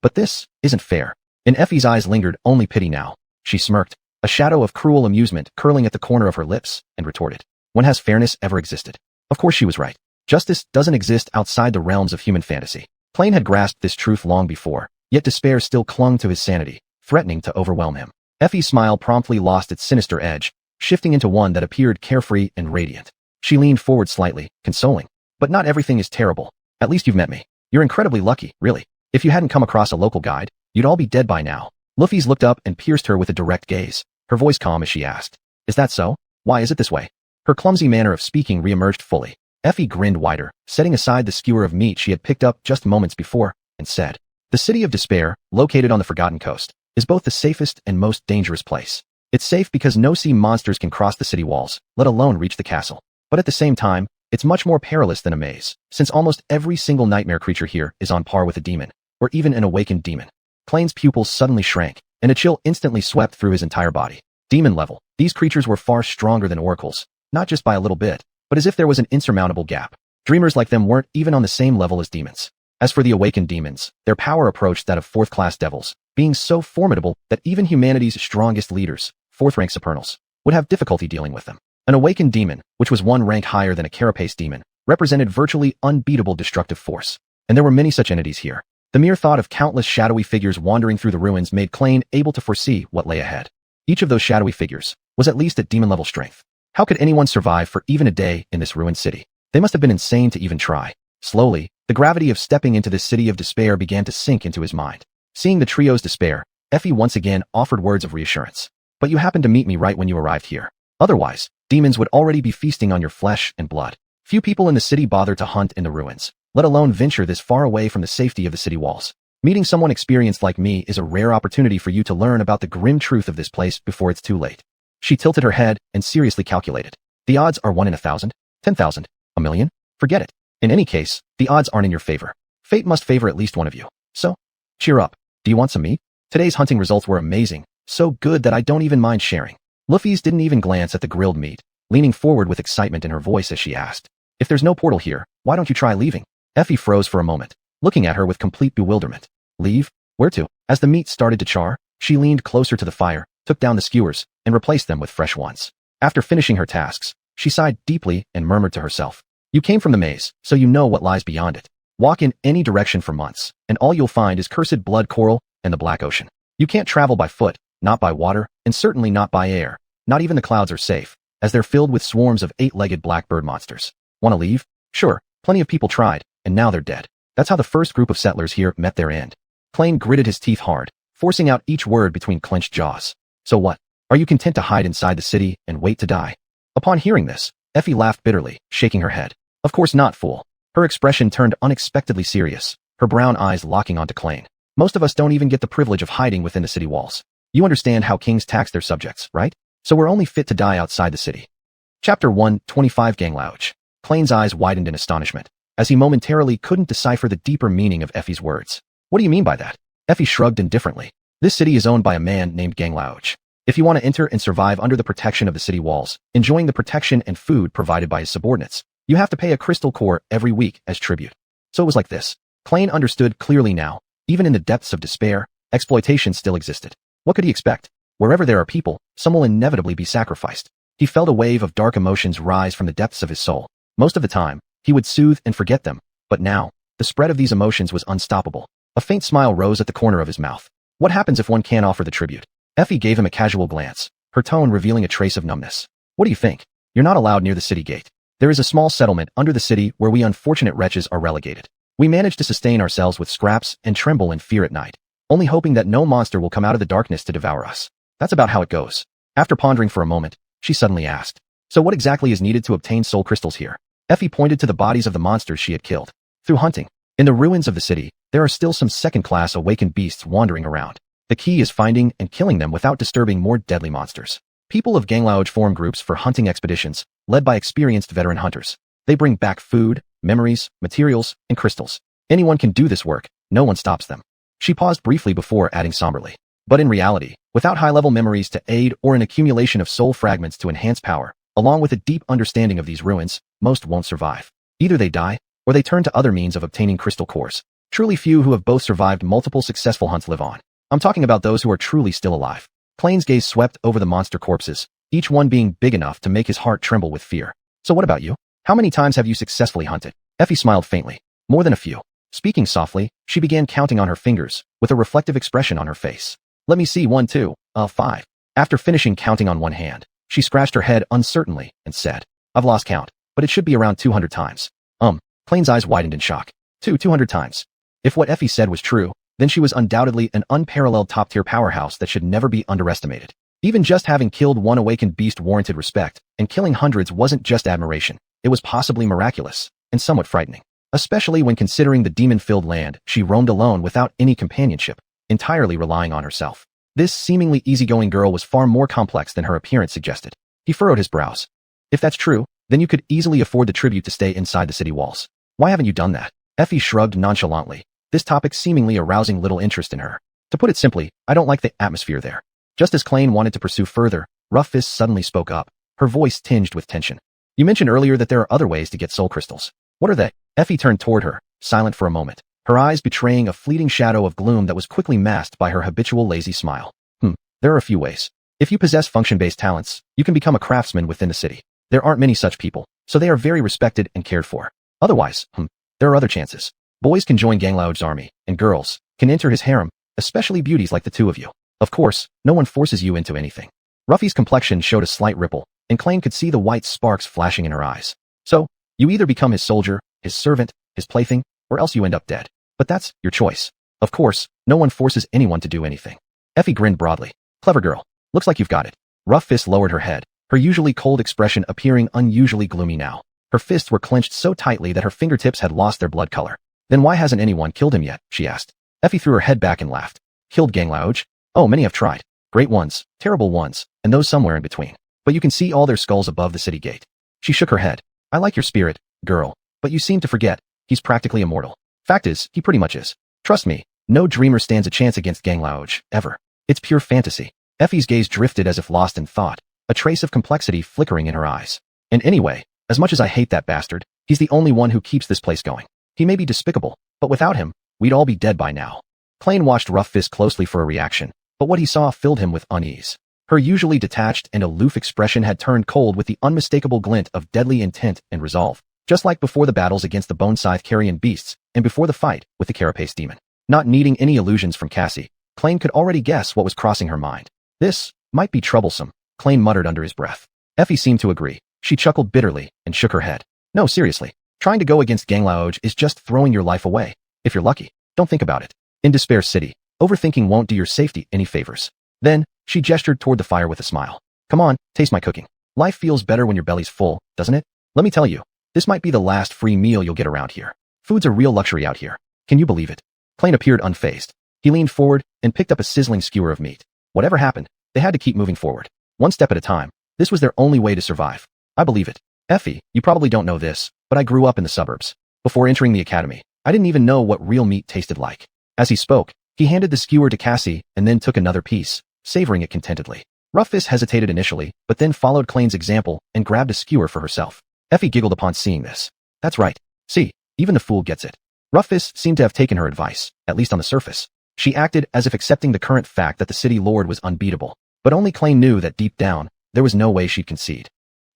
"But this isn't fair." In Effie's eyes lingered only pity now. She smirked, a shadow of cruel amusement curling at the corner of her lips, and retorted, "When has fairness ever existed?" Of course she was right. Justice doesn't exist outside the realms of human fantasy. Plain had grasped this truth long before, yet despair still clung to his sanity, threatening to overwhelm him. Effie's smile promptly lost its sinister edge, shifting into one that appeared carefree and radiant. She leaned forward slightly, consoling. "But not everything is terrible. At least you've met me. You're incredibly lucky, really. If you hadn't come across a local guide, you'd all be dead by now." Luffy's looked up and pierced her with a direct gaze, her voice calm as she asked, "Is that so? Why is it this way?" Her clumsy manner of speaking re-emerged fully. Effie grinned wider, setting aside the skewer of meat she had picked up just moments before, and said, "The City of Despair, located on the Forgotten Coast, is both the safest and most dangerous place. It's safe because no sea monsters can cross the city walls, let alone reach the castle. But at the same time, it's much more perilous than a maze, since almost every single nightmare creature here is on par with a demon, or even an awakened demon." Plain's pupils suddenly shrank, and a chill instantly swept through his entire body. Demon level, these creatures were far stronger than oracles, not just by a little bit, but as if there was an insurmountable gap. Dreamers like them weren't even on the same level as demons. As for the awakened demons, their power approached that of fourth-class devils, being so formidable that even humanity's strongest leaders, fourth-rank supernals, would have difficulty dealing with them. An awakened demon, which was one rank higher than a carapace demon, represented virtually unbeatable destructive force. And there were many such entities here. The mere thought of countless shadowy figures wandering through the ruins made Klain able to foresee what lay ahead. Each of those shadowy figures was at least at demon-level strength. How could anyone survive for even a day in this ruined city? They must have been insane to even try. Slowly, the gravity of stepping into this city of despair began to sink into his mind. Seeing the trio's despair, Effie once again offered words of reassurance. "But you happened to meet me right when you arrived here. Otherwise, demons would already be feasting on your flesh and blood. Few people in the city bother to hunt in the ruins, let alone venture this far away from the safety of the city walls. Meeting someone experienced like me is a rare opportunity for you to learn about the grim truth of this place before it's too late." She tilted her head and seriously calculated. "The odds are 1 in 1,000, 10,000, a million? Forget it. In any case, the odds aren't in your favor. Fate must favor at least one of you. So, cheer up. Do you want some meat? Today's hunting results were amazing, so good that I don't even mind sharing." Luffy's didn't even glance at the grilled meat, leaning forward with excitement in her voice as she asked, "If there's no portal here, why don't you try leaving?" Effie froze for a moment, looking at her with complete bewilderment. "Leave? Where to?" As the meat started to char, she leaned closer to the fire, took down the skewers, and replaced them with fresh ones. After finishing her tasks, she sighed deeply and murmured to herself, "You came from the maze, so you know what lies beyond it. Walk in any direction for months, and all you'll find is cursed blood coral and the Black Ocean. You can't travel by foot, not by water, and certainly not by air. Not even the clouds are safe, as they're filled with swarms of 8-legged blackbird monsters. Want to leave? Sure, plenty of people tried, and now they're dead." That's how the first group of settlers here met their end. Plain gritted his teeth hard, forcing out each word between clenched jaws. "So what? Are you content to hide inside the city and wait to die?" Upon hearing this, Effie laughed bitterly, shaking her head. "Of course not, fool." Her expression turned unexpectedly serious, her brown eyes locking onto Klain. "Most of us don't even get the privilege of hiding within the city walls. You understand how kings tax their subjects, right? So we're only fit to die outside the city." Chapter 125 Ganglouch. Klain's eyes widened in astonishment, as he momentarily couldn't decipher the deeper meaning of Effie's words. "What do you mean by that?" Effie shrugged indifferently. "This city is owned by a man named Ganglouch. If you want to enter and survive under the protection of the city walls, enjoying the protection and food provided by his subordinates, you have to pay a crystal core every week as tribute." So it was like this. Klain understood clearly now. Even in the depths of despair, exploitation still existed. What could he expect? Wherever there are people, some will inevitably be sacrificed. He felt a wave of dark emotions rise from the depths of his soul. Most of the time, he would soothe and forget them, but now, the spread of these emotions was unstoppable. A faint smile rose at the corner of his mouth. What happens if one can't offer the tribute? Effie gave him a casual glance, her tone revealing a trace of numbness. "What do you think? You're not allowed near the city gate. There is a small settlement under the city where we unfortunate wretches are relegated. We manage to sustain ourselves with scraps and tremble in fear at night, only hoping that no monster will come out of the darkness to devour us. That's about how it goes." After pondering for a moment, she suddenly asked, So what exactly is needed to obtain soul crystals here? Effie pointed to the bodies of the monsters she had killed. Through hunting, in the ruins of the city, there are still some second-class awakened beasts wandering around. The key is finding and killing them without disturbing more deadly monsters. People of Ganglaoj form groups for hunting expeditions, led by experienced veteran hunters. They bring back food, memories, materials, and crystals. Anyone can do this work, no one stops them. She paused briefly before adding somberly. But in reality, without high-level memories to aid or an accumulation of soul fragments to enhance power, along with a deep understanding of these ruins, most won't survive. Either they die, or they turn to other means of obtaining crystal cores. Truly few who have both survived multiple successful hunts live on. I'm talking about those who are truly still alive. Clayne's gaze swept over the monster corpses, each one being big enough to make his heart tremble with fear. So what about you? How many times have you successfully hunted? Effie smiled faintly. More than a few. Speaking softly, she began counting on her fingers, with a reflective expression on her face. Let me see, 1, 2, 5. After finishing counting on one hand, she scratched her head uncertainly and said, I've lost count, but it should be around 200 times. Clayne's eyes widened in shock. 200 times. If what Effie said was true, then she was undoubtedly an unparalleled top-tier powerhouse that should never be underestimated. Even just having killed one awakened beast warranted respect, and killing hundreds wasn't just admiration. It was possibly miraculous, and somewhat frightening. Especially when considering the demon-filled land she roamed alone without any companionship, entirely relying on herself. This seemingly easygoing girl was far more complex than her appearance suggested. He furrowed his brows. If that's true, then you could easily afford the tribute to stay inside the city walls. Why haven't you done that? Effie shrugged nonchalantly, this topic seemingly arousing little interest in her. To put it simply, I don't like the atmosphere there. Just as Clayne wanted to pursue further, Rough Fist suddenly spoke up, her voice tinged with tension. You mentioned earlier that there are other ways to get soul crystals. What are they? Effie turned toward her, silent for a moment, her eyes betraying a fleeting shadow of gloom that was quickly masked by her habitual lazy smile. There are a few ways. If you possess function-based talents, you can become a craftsman within the city. There aren't many such people, so they are very respected and cared for. Otherwise, there are other chances. Boys can join Ganglaoj's army, and girls can enter his harem, especially beauties like the two of you. Of course, no one forces you into anything. Ruffy's complexion showed a slight ripple, and Clayne could see the white sparks flashing in her eyes. So, you either become his soldier, his servant, his plaything, or else you end up dead. But that's your choice. Of course, no one forces anyone to do anything. Effie grinned broadly. Clever girl. Looks like you've got it. Rough Fist lowered her head, her usually cold expression appearing unusually gloomy now. Her fists were clenched so tightly that her fingertips had lost their blood color. Then why hasn't anyone killed him yet? She asked. Effie threw her head back and laughed. Killed Ganglaoj? Oh, many have tried. Great ones, terrible ones, and those somewhere in between. But you can see all their skulls above the city gate. She shook her head. I like your spirit, girl, but you seem to forget, he's practically immortal. Fact is, he pretty much is. Trust me, no dreamer stands a chance against Ganglaoj, ever. It's pure fantasy. Effie's gaze drifted as if lost in thought, a trace of complexity flickering in her eyes. And anyway, as much as I hate that bastard, he's the only one who keeps this place going. He may be despicable, but without him, we'd all be dead by now. Clayne watched Rough Fist closely for a reaction, but what he saw filled him with unease. Her usually detached and aloof expression had turned cold with the unmistakable glint of deadly intent and resolve, just like before the battles against the Bone Scythe carrion beasts and before the fight with the Carapace demon. Not needing any illusions from Cassie, Clayne could already guess what was crossing her mind. This might be troublesome, Clayne muttered under his breath. Effie seemed to agree. She chuckled bitterly and shook her head. No, seriously, trying to go against Ganglaoj is just throwing your life away. If you're lucky, don't think about it. In Despair City, overthinking won't do your safety any favors. Then, she gestured toward the fire with a smile. Come on, taste my cooking. Life feels better when your belly's full, doesn't it? Let me tell you, this might be the last free meal you'll get around here. Food's a real luxury out here. Can you believe it? Clayne appeared unfazed. He leaned forward and picked up a sizzling skewer of meat. Whatever happened, they had to keep moving forward. One step at a time. This was their only way to survive. I believe it. Effie, you probably don't know this, but I grew up in the suburbs. Before entering the academy, I didn't even know what real meat tasted like. As he spoke, he handed the skewer to Cassie and then took another piece, savoring it contentedly. Rough Fist hesitated initially, but then followed Clayne's example and grabbed a skewer for herself. Effie giggled upon seeing this. That's right. See, even the fool gets it. Rough Fist seemed to have taken her advice, at least on the surface. She acted as if accepting the current fact that the city lord was unbeatable, but only Clayne knew that deep down, there was no way she'd concede.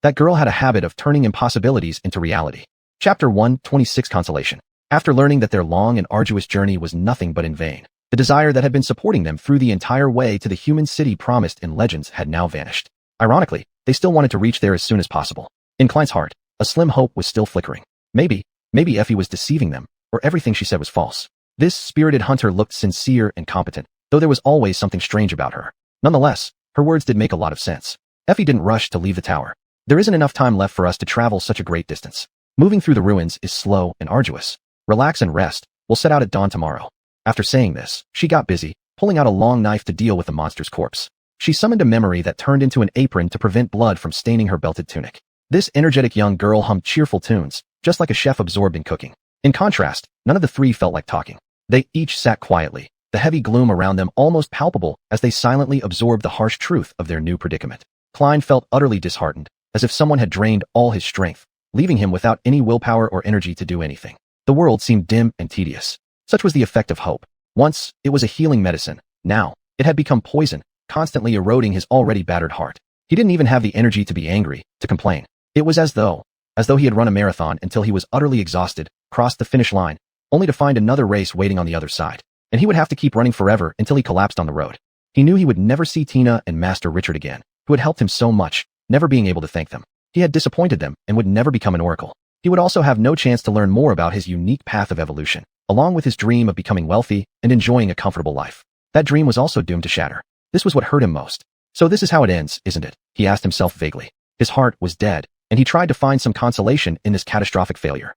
That girl had a habit of turning impossibilities into reality. Chapter 126 Consolation. After learning that their long and arduous journey was nothing but in vain, the desire that had been supporting them through the entire way to the human city promised in legends had now vanished. Ironically, they still wanted to reach there as soon as possible. In Clayne's heart, a slim hope was still flickering. Maybe Effie was deceiving them, or everything she said was false. This spirited hunter looked sincere and competent, though there was always something strange about her. Nonetheless, her words did make a lot of sense. Effie didn't rush to leave the tower. There isn't enough time left for us to travel such a great distance. Moving through the ruins is slow and arduous. Relax and rest. We'll set out at dawn tomorrow. After saying this, she got busy, pulling out a long knife to deal with the monster's corpse. She summoned a memory that turned into an apron to prevent blood from staining her belted tunic. This energetic young girl hummed cheerful tunes, just like a chef absorbed in cooking. In contrast, none of the three felt like talking. They each sat quietly, the heavy gloom around them almost palpable as they silently absorbed the harsh truth of their new predicament. Klein felt utterly disheartened, as if someone had drained all his strength, leaving him without any willpower or energy to do anything. The world seemed dim and tedious. Such was the effect of hope. Once, it was a healing medicine. Now, it had become poison, constantly eroding his already battered heart. He didn't even have the energy to be angry, to complain. It was as though he had run a marathon until he was utterly exhausted, crossed the finish line, only to find another race waiting on the other side. And he would have to keep running forever until he collapsed on the road. He knew he would never see Tina and Master Richard again, who had helped him so much, never being able to thank them. He had disappointed them and would never become an oracle. He would also have no chance to learn more about his unique path of evolution, along with his dream of becoming wealthy and enjoying a comfortable life. That dream was also doomed to shatter. This was what hurt him most. So this is how it ends, isn't it? He asked himself vaguely. His heart was dead, and he tried to find some consolation in this catastrophic failure.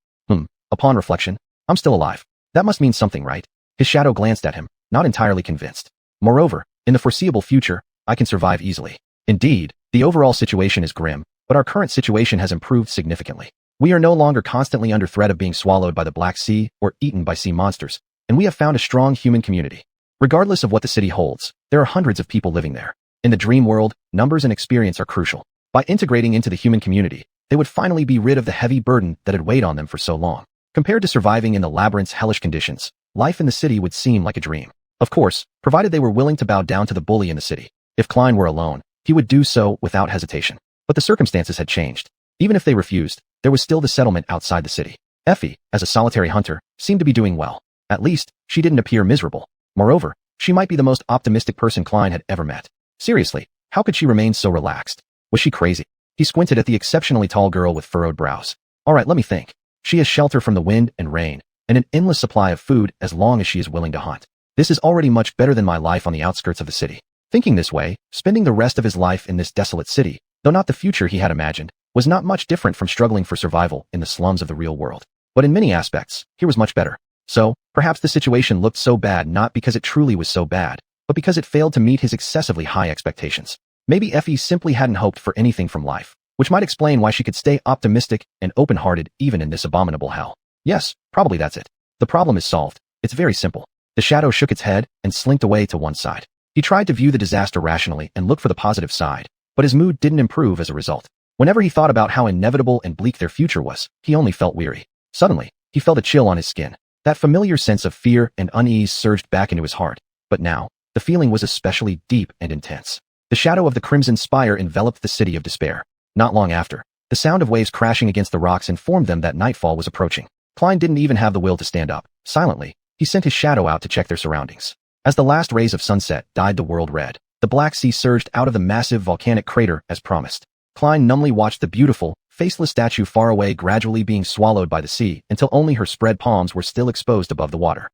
Upon reflection, I'm still alive. That must mean something, right? His shadow glanced at him, not entirely convinced. Moreover, in the foreseeable future, I can survive easily. Indeed, the overall situation is grim, but our current situation has improved significantly. We are no longer constantly under threat of being swallowed by the Black Sea or eaten by sea monsters, and we have found a strong human community. Regardless of what the city holds, there are hundreds of people living there. In the dream world, numbers and experience are crucial. By integrating into the human community, they would finally be rid of the heavy burden that had weighed on them for so long. Compared to surviving in the labyrinth's hellish conditions, life in the city would seem like a dream. Of course, provided they were willing to bow down to the bully in the city. If Klein were alone, he would do so without hesitation. But the circumstances had changed. Even if they refused, there was still the settlement outside the city. Effie, as a solitary hunter, seemed to be doing well. At least, she didn't appear miserable. Moreover, she might be the most optimistic person Klein had ever met. Seriously, how could she remain so relaxed? Was she crazy? He squinted at the exceptionally tall girl with furrowed brows. All right, let me think. She has shelter from the wind and rain, and an endless supply of food as long as she is willing to hunt. This is already much better than my life on the outskirts of the city. Thinking this way, spending the rest of his life in this desolate city, though not the future he had imagined, was not much different from struggling for survival in the slums of the real world. But in many aspects, here was much better. So, perhaps the situation looked so bad not because it truly was so bad, but because it failed to meet his excessively high expectations. Maybe Effie simply hadn't hoped for anything from life, which might explain why she could stay optimistic and open-hearted even in this abominable hell. Yes, probably that's it. The problem is solved. It's very simple. The shadow shook its head and slinked away to one side. He tried to view the disaster rationally and look for the positive side, but his mood didn't improve as a result. Whenever he thought about how inevitable and bleak their future was, he only felt weary. Suddenly, he felt a chill on his skin. That familiar sense of fear and unease surged back into his heart, but now, the feeling was especially deep and intense. The shadow of the Crimson Spire enveloped the city of despair. Not long after, the sound of waves crashing against the rocks informed them that nightfall was approaching. Klein didn't even have the will to stand up. Silently, he sent his shadow out to check their surroundings. As the last rays of sunset dyed the world red, the Black Sea surged out of the massive volcanic crater as promised. Klein numbly watched the beautiful, faceless statue far away gradually being swallowed by the sea until only her spread palms were still exposed above the water.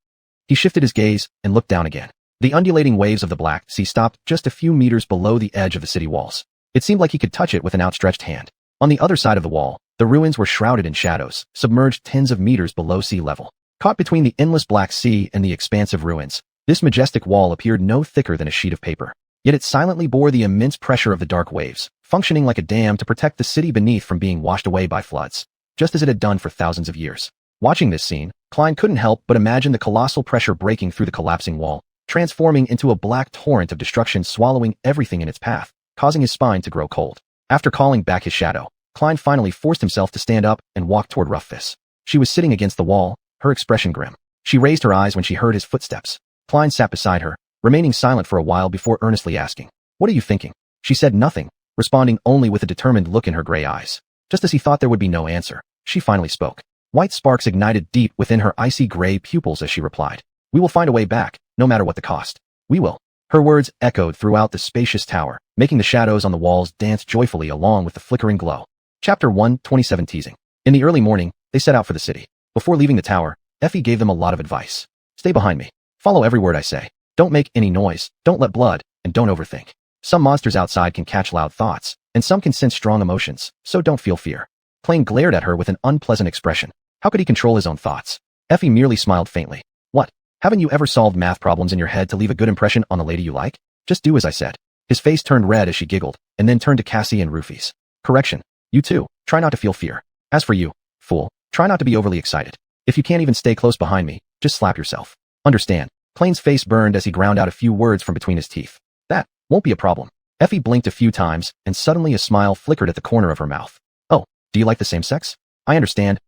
He shifted his gaze and looked down again. The undulating waves of the Black Sea stopped just a few meters below the edge of the city walls. It seemed like he could touch it with an outstretched hand. On the other side of the wall, the ruins were shrouded in shadows, submerged tens of meters below sea level. Caught between the endless Black Sea and the expansive ruins, this majestic wall appeared no thicker than a sheet of paper. Yet it silently bore the immense pressure of the dark waves, functioning like a dam to protect the city beneath from being washed away by floods, just as it had done for thousands of years. Watching this scene, Klein couldn't help but imagine the colossal pressure breaking through the collapsing wall, transforming into a black torrent of destruction swallowing everything in its path, causing his spine to grow cold. After calling back his shadow, Klein finally forced himself to stand up and walk toward Rufus. She was sitting against the wall, her expression grim. She raised her eyes when she heard his footsteps. Klein sat beside her, remaining silent for a while before earnestly asking, "What are you thinking?" She said nothing, responding only with a determined look in her gray eyes. Just as he thought there would be no answer, she finally spoke. White sparks ignited deep within her icy gray pupils as she replied, "We will find a way back, no matter what the cost. We will." Her words echoed throughout the spacious tower, making the shadows on the walls dance joyfully along with the flickering glow. Chapter 127 Teasing. In the early morning, they set out for the city. Before leaving the tower, Effie gave them a lot of advice. "Stay behind me. Follow every word I say. Don't make any noise, don't let blood, and don't overthink." Some monsters outside can catch loud thoughts, and some can sense strong emotions, so don't feel fear. Plain glared at her with an unpleasant expression. How could he control his own thoughts? Effie merely smiled faintly. What? Haven't you ever solved math problems in your head to leave a good impression on the lady you like? Just do as I said. His face turned red as she giggled, and then turned to Cassie and Roofies. Correction. You too, try not to feel fear. As for you, fool, try not to be overly excited. If you can't even stay close behind me, just slap yourself. Understand. Plain's face burned as he ground out a few words from between his teeth. That won't be a problem. Effie blinked a few times, and suddenly a smile flickered at the corner of her mouth. Oh, do you like the same sex? I understand.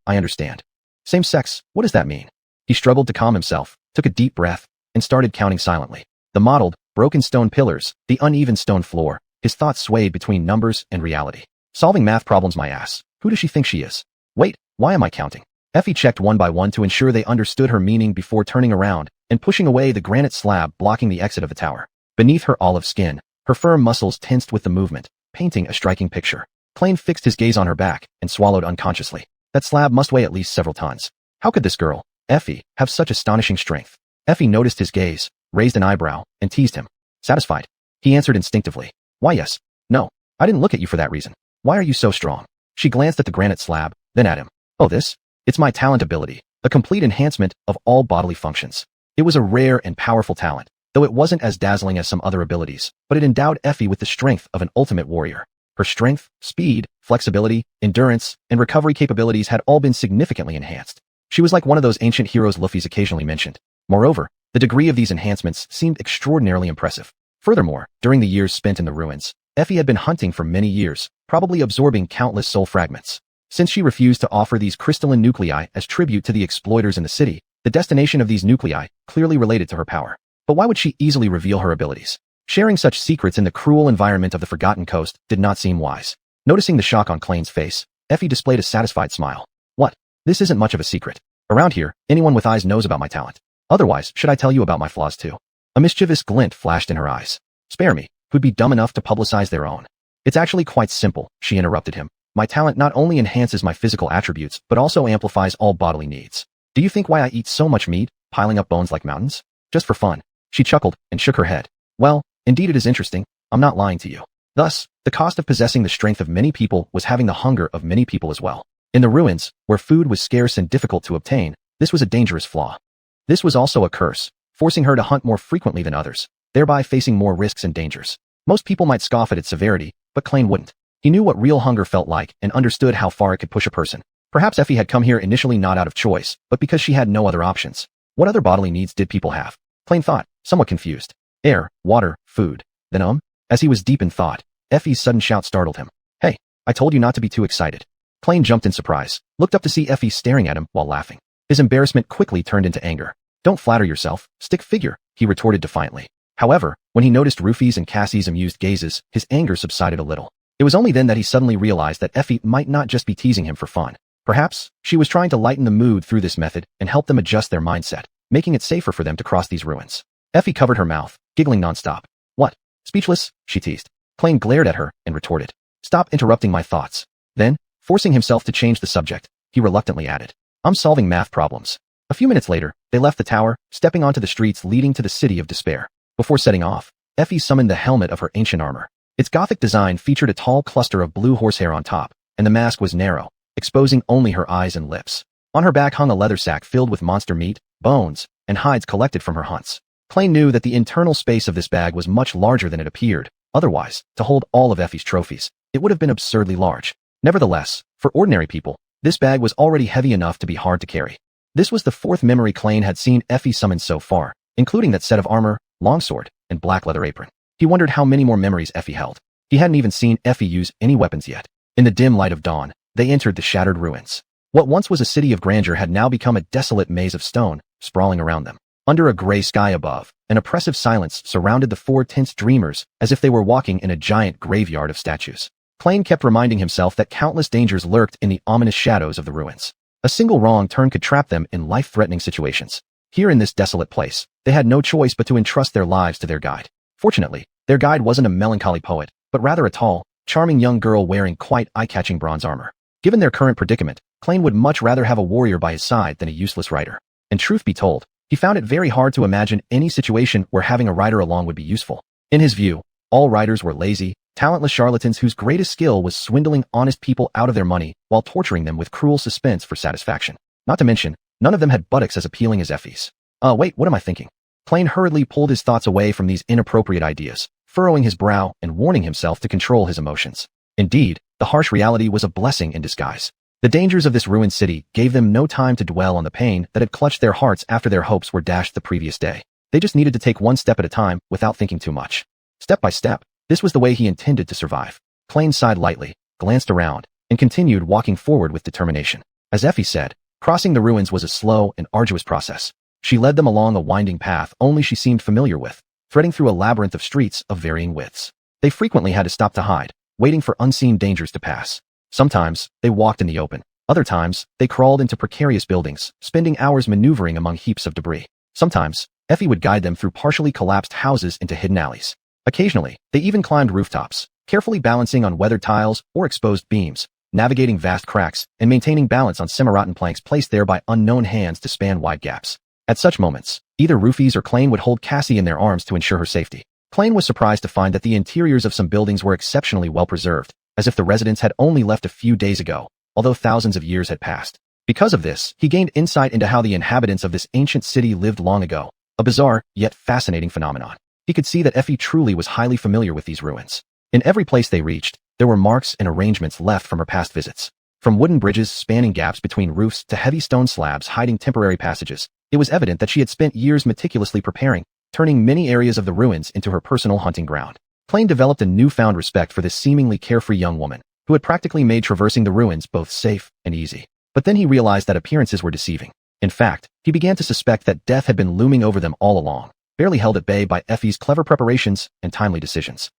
Same sex, what does that mean? He struggled to calm himself, took a deep breath, and started counting silently. The mottled, broken stone pillars, the uneven stone floor, his thoughts swayed between numbers and reality. Solving math problems, my ass. Who does she think she is? Wait, why am I counting? Effie checked one by one to ensure they understood her meaning before turning around and pushing away the granite slab blocking the exit of the tower. Beneath her olive skin, her firm muscles tensed with the movement, painting a striking picture. Plain fixed his gaze on her back and swallowed unconsciously. That slab must weigh at least several tons. How could this girl, Effie, have such astonishing strength? Effie noticed his gaze, raised an eyebrow, and teased him. Satisfied? He answered instinctively. Why yes. No, I didn't look at you for that reason. Why are you so strong? She glanced at the granite slab, then at him. Oh, this? It's my talent ability, a complete enhancement of all bodily functions. It was a rare and powerful talent, though it wasn't as dazzling as some other abilities, but it endowed Effie with the strength of an ultimate warrior. Her strength, speed, flexibility, endurance, and recovery capabilities had all been significantly enhanced. She was like one of those ancient heroes Luffy's occasionally mentioned. Moreover, the degree of these enhancements seemed extraordinarily impressive. Furthermore, during the years spent in the ruins, Effie had been hunting for many years, probably absorbing countless soul fragments. Since she refused to offer these crystalline nuclei as tribute to the exploiters in the city, the destination of these nuclei clearly related to her power. But why would she easily reveal her abilities? Sharing such secrets in the cruel environment of the Forgotten Coast did not seem wise. Noticing the shock on Plain's face, Effie displayed a satisfied smile. What? This isn't much of a secret. Around here, anyone with eyes knows about my talent. Otherwise, should I tell you about my flaws too? A mischievous glint flashed in her eyes. Spare me, who'd be dumb enough to publicize their own. It's actually quite simple, she interrupted him. My talent not only enhances my physical attributes, but also amplifies all bodily needs. Do you think why I eat so much meat, piling up bones like mountains? Just for fun. She chuckled and shook her head. Well, indeed it is interesting. I'm not lying to you. Thus, the cost of possessing the strength of many people was having the hunger of many people as well. In the ruins, where food was scarce and difficult to obtain, this was a dangerous flaw. This was also a curse, forcing her to hunt more frequently than others, thereby facing more risks and dangers. Most people might scoff at its severity, but Klein wouldn't. He knew what real hunger felt like and understood how far it could push a person. Perhaps Effie had come here initially not out of choice, but because she had no other options. What other bodily needs did people have? Klein thought, somewhat confused. Air, water, food. Then as he was deep in thought, Effie's sudden shout startled him. Hey, I told you not to be too excited. Klein jumped in surprise, looked up to see Effie staring at him while laughing. His embarrassment quickly turned into anger. Don't flatter yourself, stick figure, he retorted defiantly. However, when he noticed Rufy's and Cassie's amused gazes, his anger subsided a little. It was only then that he suddenly realized that Effie might not just be teasing him for fun. Perhaps, she was trying to lighten the mood through this method and help them adjust their mindset, making it safer for them to cross these ruins. Effie covered her mouth, giggling nonstop. What? Speechless? She teased. Klein glared at her and retorted. Stop interrupting my thoughts. Then, forcing himself to change the subject, he reluctantly added. I'm solving math problems. A few minutes later, they left the tower, stepping onto the streets leading to the city of despair. Before setting off, Effie summoned the helmet of her ancient armor. Its Gothic design featured a tall cluster of blue horsehair on top, and the mask was narrow, exposing only her eyes and lips. On her back hung a leather sack filled with monster meat, bones, and hides collected from her hunts. Klein knew that the internal space of this bag was much larger than it appeared. Otherwise, to hold all of Effie's trophies, it would have been absurdly large. Nevertheless, for ordinary people, this bag was already heavy enough to be hard to carry. This was the fourth memory Klein had seen Effie summon so far, including that set of armor, longsword, and black leather apron. He wondered how many more memories Effie held. He hadn't even seen Effie use any weapons yet. In the dim light of dawn, they entered the shattered ruins. What once was a city of grandeur had now become a desolate maze of stone, sprawling around them. Under a gray sky above, an oppressive silence surrounded the four tense dreamers as if they were walking in a giant graveyard of statues. Klein kept reminding himself that countless dangers lurked in the ominous shadows of the ruins. A single wrong turn could trap them in life-threatening situations. Here in this desolate place, they had no choice but to entrust their lives to their guide. Fortunately, their guide wasn't a melancholy poet, but rather a tall, charming young girl wearing quite eye-catching bronze armor. Given their current predicament, Klein would much rather have a warrior by his side than a useless rider. And truth be told, he found it very hard to imagine any situation where having a rider along would be useful. In his view, All riders were lazy, talentless charlatans whose greatest skill was swindling honest people out of their money while torturing them with cruel suspense for satisfaction. Not to mention, none of them had buttocks as appealing as Effie's. Wait, what am I thinking? Plain hurriedly pulled his thoughts away from these inappropriate ideas, furrowing his brow and warning himself to control his emotions. Indeed, the harsh reality was a blessing in disguise. The dangers of this ruined city gave them no time to dwell on the pain that had clutched their hearts after their hopes were dashed the previous day. They just needed to take one step at a time without thinking too much. Step by step, this was the way he intended to survive. Plain sighed lightly, glanced around, and continued walking forward with determination. As Effie said, crossing the ruins was a slow and arduous process. She led them along a winding path only she seemed familiar with, threading through a labyrinth of streets of varying widths. They frequently had to stop to hide, waiting for unseen dangers to pass. Sometimes, they walked in the open. Other times, they crawled into precarious buildings, spending hours maneuvering among heaps of debris. Sometimes, Effie would guide them through partially collapsed houses into hidden alleys. Occasionally, they even climbed rooftops, carefully balancing on weathered tiles or exposed beams, navigating vast cracks and maintaining balance on semi-rotten planks placed there by unknown hands to span wide gaps. At such moments, either Roofies or Klain would hold Cassie in their arms to ensure her safety. Klain was surprised to find that the interiors of some buildings were exceptionally well preserved, as if the residents had only left a few days ago, although thousands of years had passed. Because of this, he gained insight into how the inhabitants of this ancient city lived long ago, a bizarre, yet fascinating phenomenon. He could see that Effie truly was highly familiar with these ruins. In every place they reached, there were marks and arrangements left from her past visits. From wooden bridges spanning gaps between roofs to heavy stone slabs hiding temporary passages, it was evident that she had spent years meticulously preparing, turning many areas of the ruins into her personal hunting ground. Klain developed a newfound respect for this seemingly carefree young woman, who had practically made traversing the ruins both safe and easy. But then he realized that appearances were deceiving. In fact, he began to suspect that death had been looming over them all along, barely held at bay by Effie's clever preparations and timely decisions.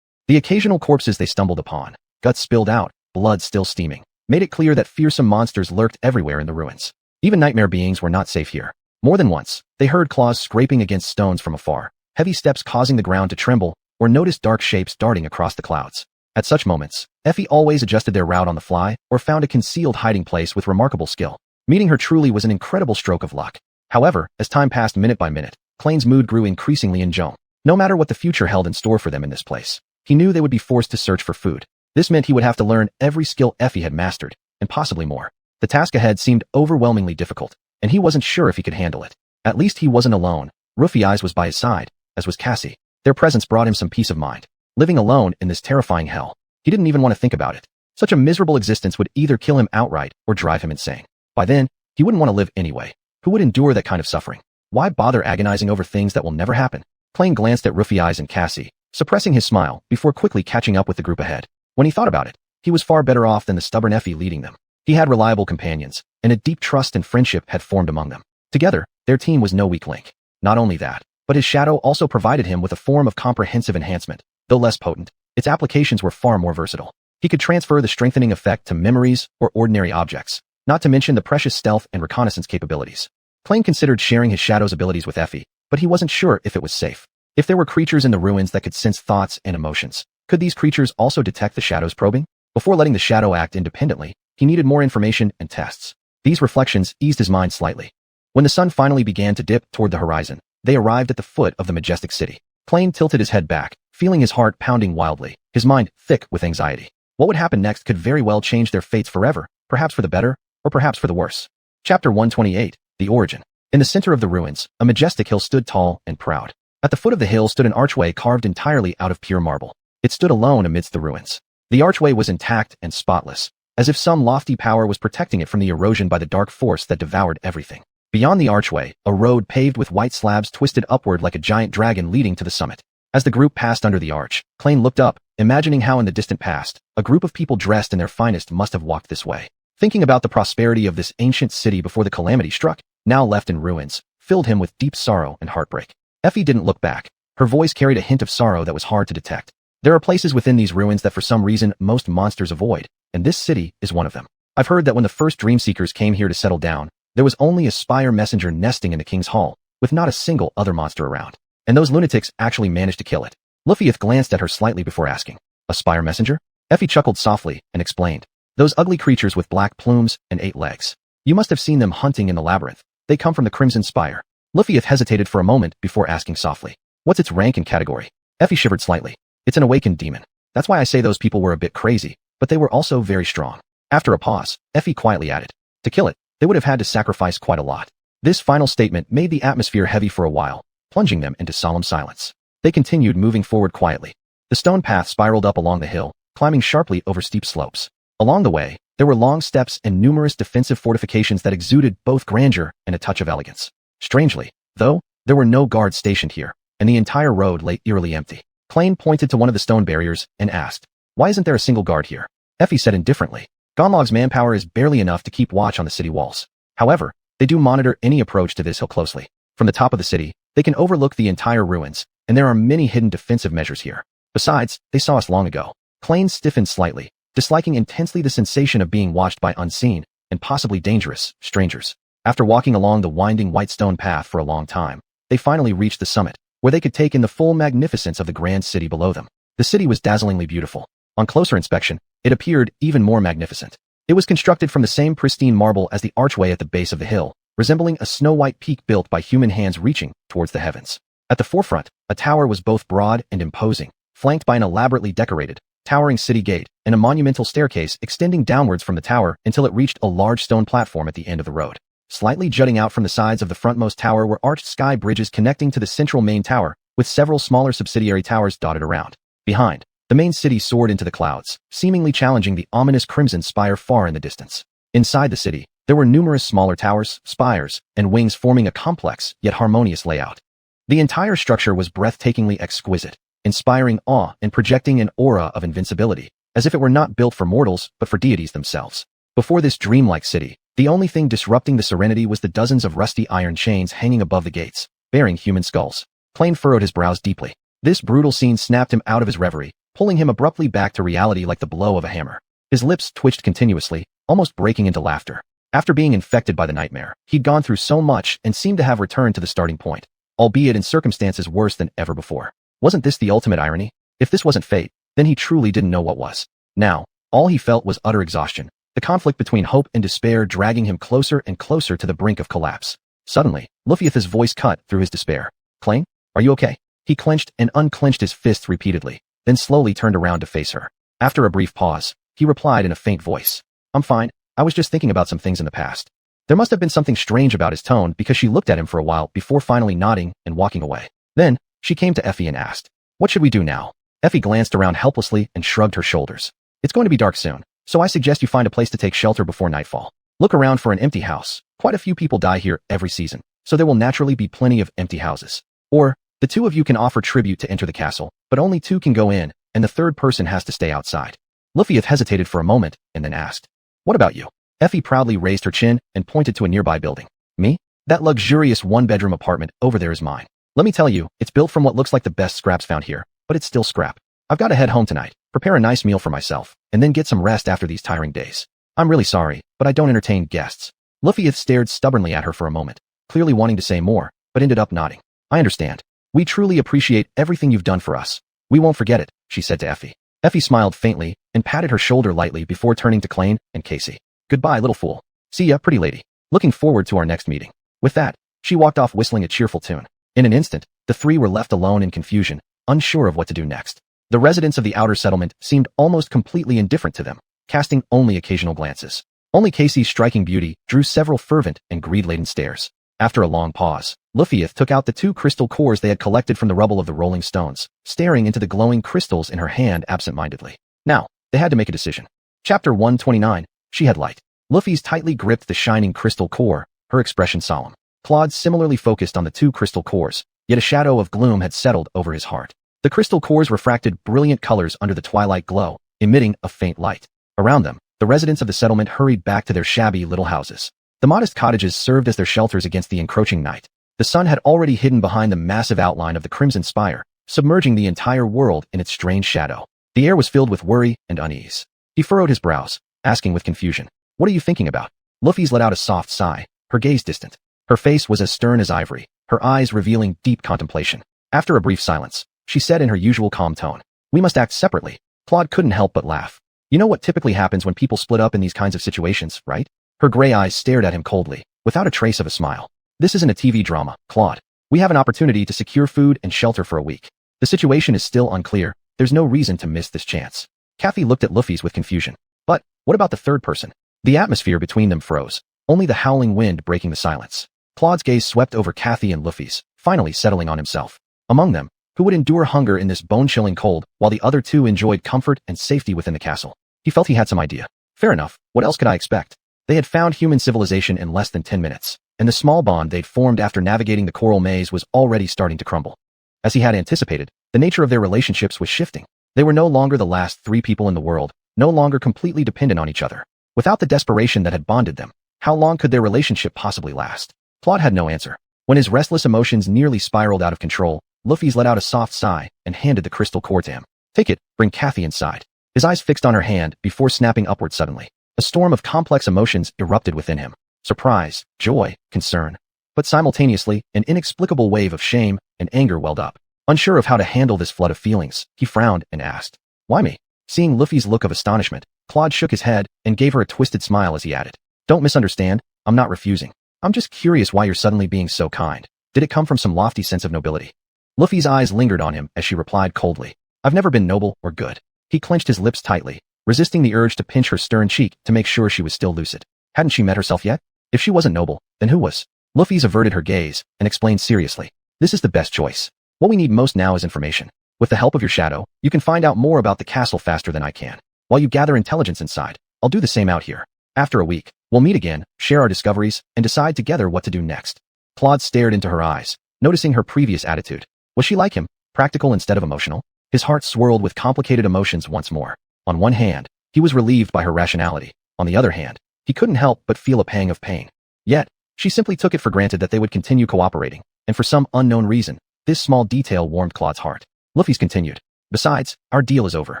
The occasional corpses they stumbled upon, guts spilled out, blood still steaming, made it clear that fearsome monsters lurked everywhere in the ruins. Even nightmare beings were not safe here. More than once, they heard claws scraping against stones from afar, heavy steps causing the ground to tremble, or noticed dark shapes darting across the clouds. At such moments, Effie always adjusted their route on the fly or found a concealed hiding place with remarkable skill. Meeting her truly was an incredible stroke of luck. However, as time passed minute by minute, Klain's mood grew increasingly injome. No matter what the future held in store for them in this place, he knew they would be forced to search for food. This meant he would have to learn every skill Effie had mastered, and possibly more. The task ahead seemed overwhelmingly difficult, and he wasn't sure if he could handle it. At least he wasn't alone. Roofy Eyes was by his side, as was Cassie. Their presence brought him some peace of mind. Living alone in this terrifying hell, he didn't even want to think about it. Such a miserable existence would either kill him outright or drive him insane. By then, he wouldn't want to live anyway. Who would endure that kind of suffering? Why bother agonizing over things that will never happen? Klain glanced at Roofy Eyes and Cassie, suppressing his smile before quickly catching up with the group ahead. When he thought about it, he was far better off than the stubborn Effie leading them. He had reliable companions, and a deep trust and friendship had formed among them. Together, their team was no weak link. Not only that, but his shadow also provided him with a form of comprehensive enhancement. Though less potent, its applications were far more versatile. He could transfer the strengthening effect to memories or ordinary objects, not to mention the precious stealth and reconnaissance capabilities. Klain considered sharing his shadow's abilities with Effie, but he wasn't sure if it was safe. If there were creatures in the ruins that could sense thoughts and emotions, could these creatures also detect the shadow's probing? Before letting the shadow act independently, he needed more information and tests. These reflections eased his mind slightly. When the sun finally began to dip toward the horizon, they arrived at the foot of the majestic city. Klain tilted his head back, feeling his heart pounding wildly, his mind thick with anxiety. What would happen next could very well change their fates forever, perhaps for the better, or perhaps for the worse. Chapter 128, The Origin. In the center of the ruins, a majestic hill stood tall and proud. At the foot of the hill stood an archway carved entirely out of pure marble. It stood alone amidst the ruins. The archway was intact and spotless, as if some lofty power was protecting it from the erosion by the dark force that devoured everything. Beyond the archway, a road paved with white slabs twisted upward like a giant dragon leading to the summit. As the group passed under the arch, Klain looked up, imagining how in the distant past, a group of people dressed in their finest must have walked this way. Thinking about the prosperity of this ancient city before the calamity struck, now left in ruins, filled him with deep sorrow and heartbreak. Effie didn't look back. Her voice carried a hint of sorrow that was hard to detect. There are places within these ruins that for some reason most monsters avoid, and this city is one of them. I've heard that when the first Dreamseekers came here to settle down, there was only a spire messenger nesting in the king's hall, with not a single other monster around. And those lunatics actually managed to kill it. Lufieth glanced at her slightly before asking, "A spire messenger?" Effie chuckled softly and explained, "Those ugly creatures with black plumes and 8 legs. You must have seen them hunting in the labyrinth. They come from the Crimson Spire." Lufieth hesitated for a moment before asking softly, "What's its rank and category?" Effie shivered slightly. It's an awakened demon. That's why I say those people were a bit crazy, but they were also very strong. After a pause, Effie quietly added, to kill it, they would have had to sacrifice quite a lot. This final statement made the atmosphere heavy for a while, plunging them into solemn silence. They continued moving forward quietly. The stone path spiraled up along the hill, climbing sharply over steep slopes. Along the way, there were long steps and numerous defensive fortifications that exuded both grandeur and a touch of elegance. Strangely, though, there were no guards stationed here, and the entire road lay eerily empty. Klein pointed to one of the stone barriers and asked, why isn't there a single guard here? Effie said indifferently, Gonlog's manpower is barely enough to keep watch on the city walls. However, they do monitor any approach to this hill closely. From the top of the city, they can overlook the entire ruins, and there are many hidden defensive measures here. Besides, they saw us long ago. Klein stiffened slightly, disliking intensely the sensation of being watched by unseen, and possibly dangerous, strangers. After walking along the winding white stone path for a long time, they finally reached the summit, where they could take in the full magnificence of the grand city below them. The city was dazzlingly beautiful. On closer inspection, it appeared even more magnificent. It was constructed from the same pristine marble as the archway at the base of the hill, resembling a snow-white peak built by human hands reaching towards the heavens. At the forefront, a tower was both broad and imposing, flanked by an elaborately decorated, towering city gate and a monumental staircase extending downwards from the tower until it reached a large stone platform at the end of the road. Slightly jutting out from the sides of the frontmost tower were arched sky bridges connecting to the central main tower, with several smaller subsidiary towers dotted around. Behind, the main city soared into the clouds, seemingly challenging the ominous crimson spire far in the distance. Inside the city, there were numerous smaller towers, spires, and wings forming a complex yet harmonious layout. The entire structure was breathtakingly exquisite, inspiring awe and projecting an aura of invincibility, as if it were not built for mortals but for deities themselves. Before this dreamlike city, the only thing disrupting the serenity was the dozens of rusty iron chains hanging above the gates, bearing human skulls. Klein furrowed his brows deeply. This brutal scene snapped him out of his reverie, pulling him abruptly back to reality like the blow of a hammer. His lips twitched continuously, almost breaking into laughter. After being infected by the nightmare, he'd gone through so much and seemed to have returned to the starting point, albeit in circumstances worse than ever before. Wasn't this the ultimate irony? If this wasn't fate, then he truly didn't know what was. Now, all he felt was utter exhaustion, the conflict between hope and despair dragging him closer and closer to the brink of collapse. Suddenly, Luffy's voice cut through his despair. Klein, are you okay? He clenched and unclenched his fists repeatedly, then slowly turned around to face her. After a brief pause, he replied in a faint voice. I'm fine. I was just thinking about some things in the past. There must have been something strange about his tone because she looked at him for a while before finally nodding and walking away. Then, she came to Effie and asked, what should we do now? Effie glanced around helplessly and shrugged her shoulders. It's going to be dark soon, so I suggest you find a place to take shelter before nightfall. Look around for an empty house. Quite a few people die here every season, so there will naturally be plenty of empty houses. Or, the two of you can offer tribute to enter the castle, but only two can go in, and the third person has to stay outside. Luffy hesitated for a moment and then asked, what about you? Effie proudly raised her chin and pointed to a nearby building. Me? That luxurious one-bedroom apartment over there is mine. Let me tell you, it's built from what looks like the best scraps found here, but it's still scrap. I've got to head home tonight, prepare a nice meal for myself, and then get some rest after these tiring days. I'm really sorry, but I don't entertain guests. Luffy stared stubbornly at her for a moment, clearly wanting to say more, but ended up nodding. I understand. We truly appreciate everything you've done for us. We won't forget it, she said to Effie. Effie smiled faintly and patted her shoulder lightly before turning to Klein and Casey. Goodbye, little fool. See ya, pretty lady. Looking forward to our next meeting. With that, she walked off whistling a cheerful tune. In an instant, the three were left alone in confusion, unsure of what to do next. The residents of the outer settlement seemed almost completely indifferent to them, casting only occasional glances. Only Casey's striking beauty drew several fervent and greed-laden stares. After a long pause, Luffy took out the 2 crystal cores they had collected from the rubble of the rolling stones, staring into the glowing crystals in her hand absent-mindedly. Now, they had to make a decision. Chapter 129, She Had Light. Luffy tightly gripped the shining crystal core, her expression solemn. Claude similarly focused on the 2 crystal cores, yet a shadow of gloom had settled over his heart. The crystal cores refracted brilliant colors under the twilight glow, emitting a faint light. Around them, the residents of the settlement hurried back to their shabby little houses. The modest cottages served as their shelters against the encroaching night. The sun had already hidden behind the massive outline of the Crimson Spire, submerging the entire world in its strange shadow. The air was filled with worry and unease. He furrowed his brows, asking with confusion, "What are you thinking about?" Luffy let out a soft sigh, her gaze distant. Her face was as stern as ivory, her eyes revealing deep contemplation. After a brief silence, she said in her usual calm tone, "We must act separately." Claude couldn't help but laugh. You know what typically happens when people split up in these kinds of situations, right? Her gray eyes stared at him coldly, without a trace of a smile. This isn't a TV drama, Claude. We have an opportunity to secure food and shelter for a week. The situation is still unclear, There's no reason to miss this chance. Kathy looked at Luffy's with confusion. But, what about the third person? The atmosphere between them froze, only the howling wind breaking the silence. Claude's gaze swept over Kathy and Luffy's, finally settling on himself. Among them, who would endure hunger in this bone-chilling cold, while the other two enjoyed comfort and safety within the castle? He felt he had some idea. Fair enough, what else could I expect? They had found human civilization in less than 10 minutes, and the small bond they'd formed after navigating the coral maze was already starting to crumble. As he had anticipated, the nature of their relationships was shifting. They were no longer the last three people in the world, no longer completely dependent on each other. Without the desperation that had bonded them, how long could their relationship possibly last? Claude had no answer. When his restless emotions nearly spiraled out of control, Luffy's let out a soft sigh and handed the crystal core to him. Take it, bring Kathy inside. His eyes fixed on her hand before snapping upward suddenly. A storm of complex emotions erupted within him. Surprise, joy, concern. But simultaneously, an inexplicable wave of shame and anger welled up. Unsure of how to handle this flood of feelings, he frowned and asked, "Why me?" Seeing Luffy's look of astonishment, Claude shook his head and gave her a twisted smile as he added, "Don't misunderstand, I'm not refusing. I'm just curious why you're suddenly being so kind. Did it come from some lofty sense of nobility?" Luffy's eyes lingered on him as she replied coldly, "I've never been noble or good." He clenched his lips tightly, resisting the urge to pinch her stern cheek to make sure she was still lucid. Hadn't she met herself yet? If she wasn't noble, then who was? Luffy's averted her gaze and explained seriously, "This is the best choice. What we need most now is information. With the help of your shadow, you can find out more about the castle faster than I can. While you gather intelligence inside, I'll do the same out here. After a week, we'll meet again, share our discoveries, and decide together what to do next." Claude stared into her eyes, noticing her previous attitude. Was she like him, practical instead of emotional? His heart swirled with complicated emotions once more. On one hand, he was relieved by her rationality. On the other hand, he couldn't help but feel a pang of pain. Yet, she simply took it for granted that they would continue cooperating, and for some unknown reason, this small detail warmed Claude's heart. Luffy's continued, "Besides, our deal is over.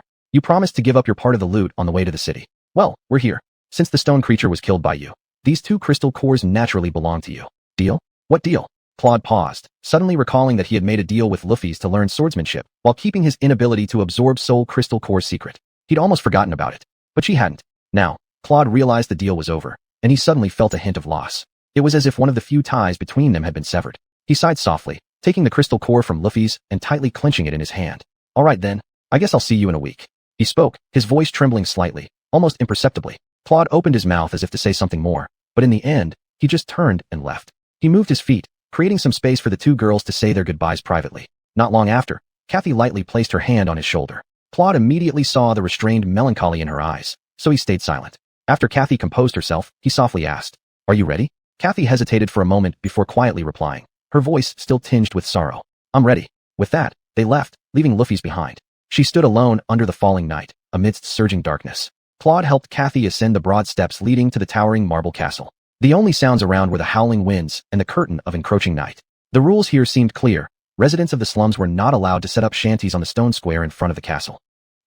You promised to give up your part of the loot on the way to the city. Well, we're here. Since the stone creature was killed by you, these two crystal cores naturally belong to you. Deal? What deal?" Claude paused, suddenly recalling that he had made a deal with Luffy's to learn swordsmanship, while keeping his inability to absorb soul crystal core's secret. He'd almost forgotten about it, but she hadn't. Now, Claude realized the deal was over, and he suddenly felt a hint of loss. It was as if one of the few ties between them had been severed. He sighed softly, taking the crystal core from Luffy's and tightly clenching it in his hand. "All right then, I guess I'll see you in a week." He spoke, his voice trembling slightly, almost imperceptibly. Claude opened his mouth as if to say something more, but in the end, he just turned and left. He moved his feet, creating some space for the two girls to say their goodbyes privately. Not long after, Kathy lightly placed her hand on his shoulder. Claude immediately saw the restrained melancholy in her eyes, so he stayed silent. After Kathy composed herself, he softly asked, "Are you ready?" Kathy hesitated for a moment before quietly replying, her voice still tinged with sorrow. "I'm ready." With that, they left, leaving Luffy's behind. She stood alone under the falling night, amidst surging darkness. Claude helped Kathy ascend the broad steps leading to the towering marble castle. The only sounds around were the howling winds and the curtain of encroaching night. The rules here seemed clear. Residents of the slums were not allowed to set up shanties on the stone square in front of the castle.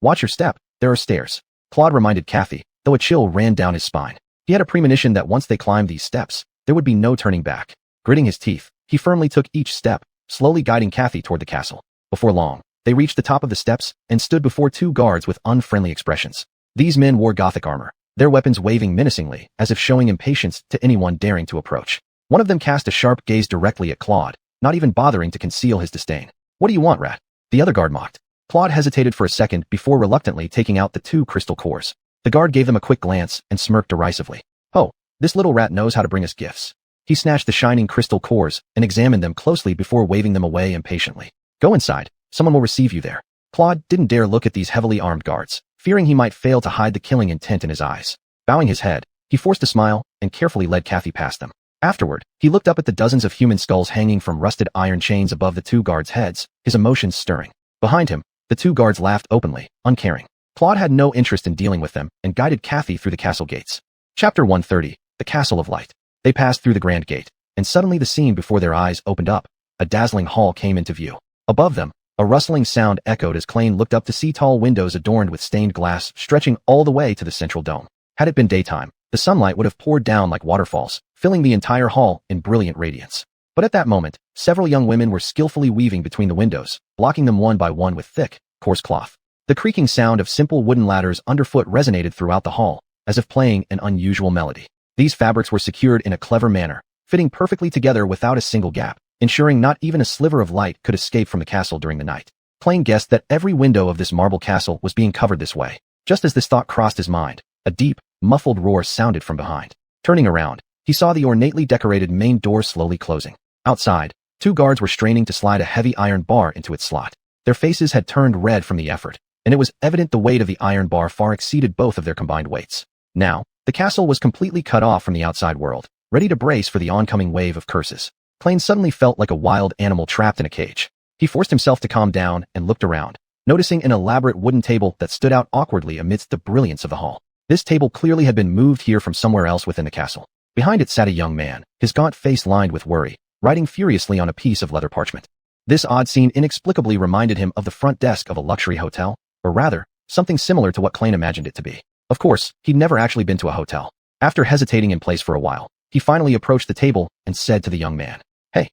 "Watch your step, there are stairs," Claude reminded Kathy, though a chill ran down his spine. He had a premonition that once they climbed these steps, there would be no turning back. Gritting his teeth, he firmly took each step, slowly guiding Kathy toward the castle. Before long, they reached the top of the steps and stood before two guards with unfriendly expressions. These men wore Gothic armor, their weapons waving menacingly as if showing impatience to anyone daring to approach. One of them cast a sharp gaze directly at Claude, not even bothering to conceal his disdain. "What do you want, rat?" the other guard mocked. Claude hesitated for a second before reluctantly taking out the two crystal cores. The guard gave them a quick glance and smirked derisively. "Oh, this little rat knows how to bring us gifts." He snatched the shining crystal cores and examined them closely before waving them away impatiently. "Go inside, someone will receive you there." Claude didn't dare look at these heavily armed guards, fearing he might fail to hide the killing intent in his eyes. Bowing his head, he forced a smile and carefully led Kathy past them. Afterward, he looked up at the dozens of human skulls hanging from rusted iron chains above the two guards' heads, his emotions stirring. Behind him, the two guards laughed openly, uncaring. Claude had no interest in dealing with them and guided Kathy through the castle gates. Chapter 130, The Castle of Light. They passed through the grand gate, and suddenly the scene before their eyes opened up. A dazzling hall came into view. Above them, a rustling sound echoed as Klain looked up to see tall windows adorned with stained glass stretching all the way to the central dome. Had it been daytime, the sunlight would have poured down like waterfalls, filling the entire hall in brilliant radiance. But at that moment, several young women were skillfully weaving between the windows, blocking them one by one with thick, coarse cloth. The creaking sound of simple wooden ladders underfoot resonated throughout the hall, as if playing an unusual melody. These fabrics were secured in a clever manner, fitting perfectly together without a single gap, ensuring not even a sliver of light could escape from the castle during the night. Klain guessed that every window of this marble castle was being covered this way. Just as this thought crossed his mind, a deep, muffled roar sounded from behind. Turning around, he saw the ornately decorated main door slowly closing. Outside, 2 guards were straining to slide a heavy iron bar into its slot. Their faces had turned red from the effort, and it was evident the weight of the iron bar far exceeded both of their combined weights. Now, the castle was completely cut off from the outside world, ready to brace for the oncoming wave of curses. Klain suddenly felt like a wild animal trapped in a cage. He forced himself to calm down and looked around, noticing an elaborate wooden table that stood out awkwardly amidst the brilliance of the hall. This table clearly had been moved here from somewhere else within the castle. Behind it sat a young man, his gaunt face lined with worry, writing furiously on a piece of leather parchment. This odd scene inexplicably reminded him of the front desk of a luxury hotel, or rather, something similar to what Klain imagined it to be. Of course, he'd never actually been to a hotel. After hesitating in place for a while, he finally approached the table and said to the young man, "Hey,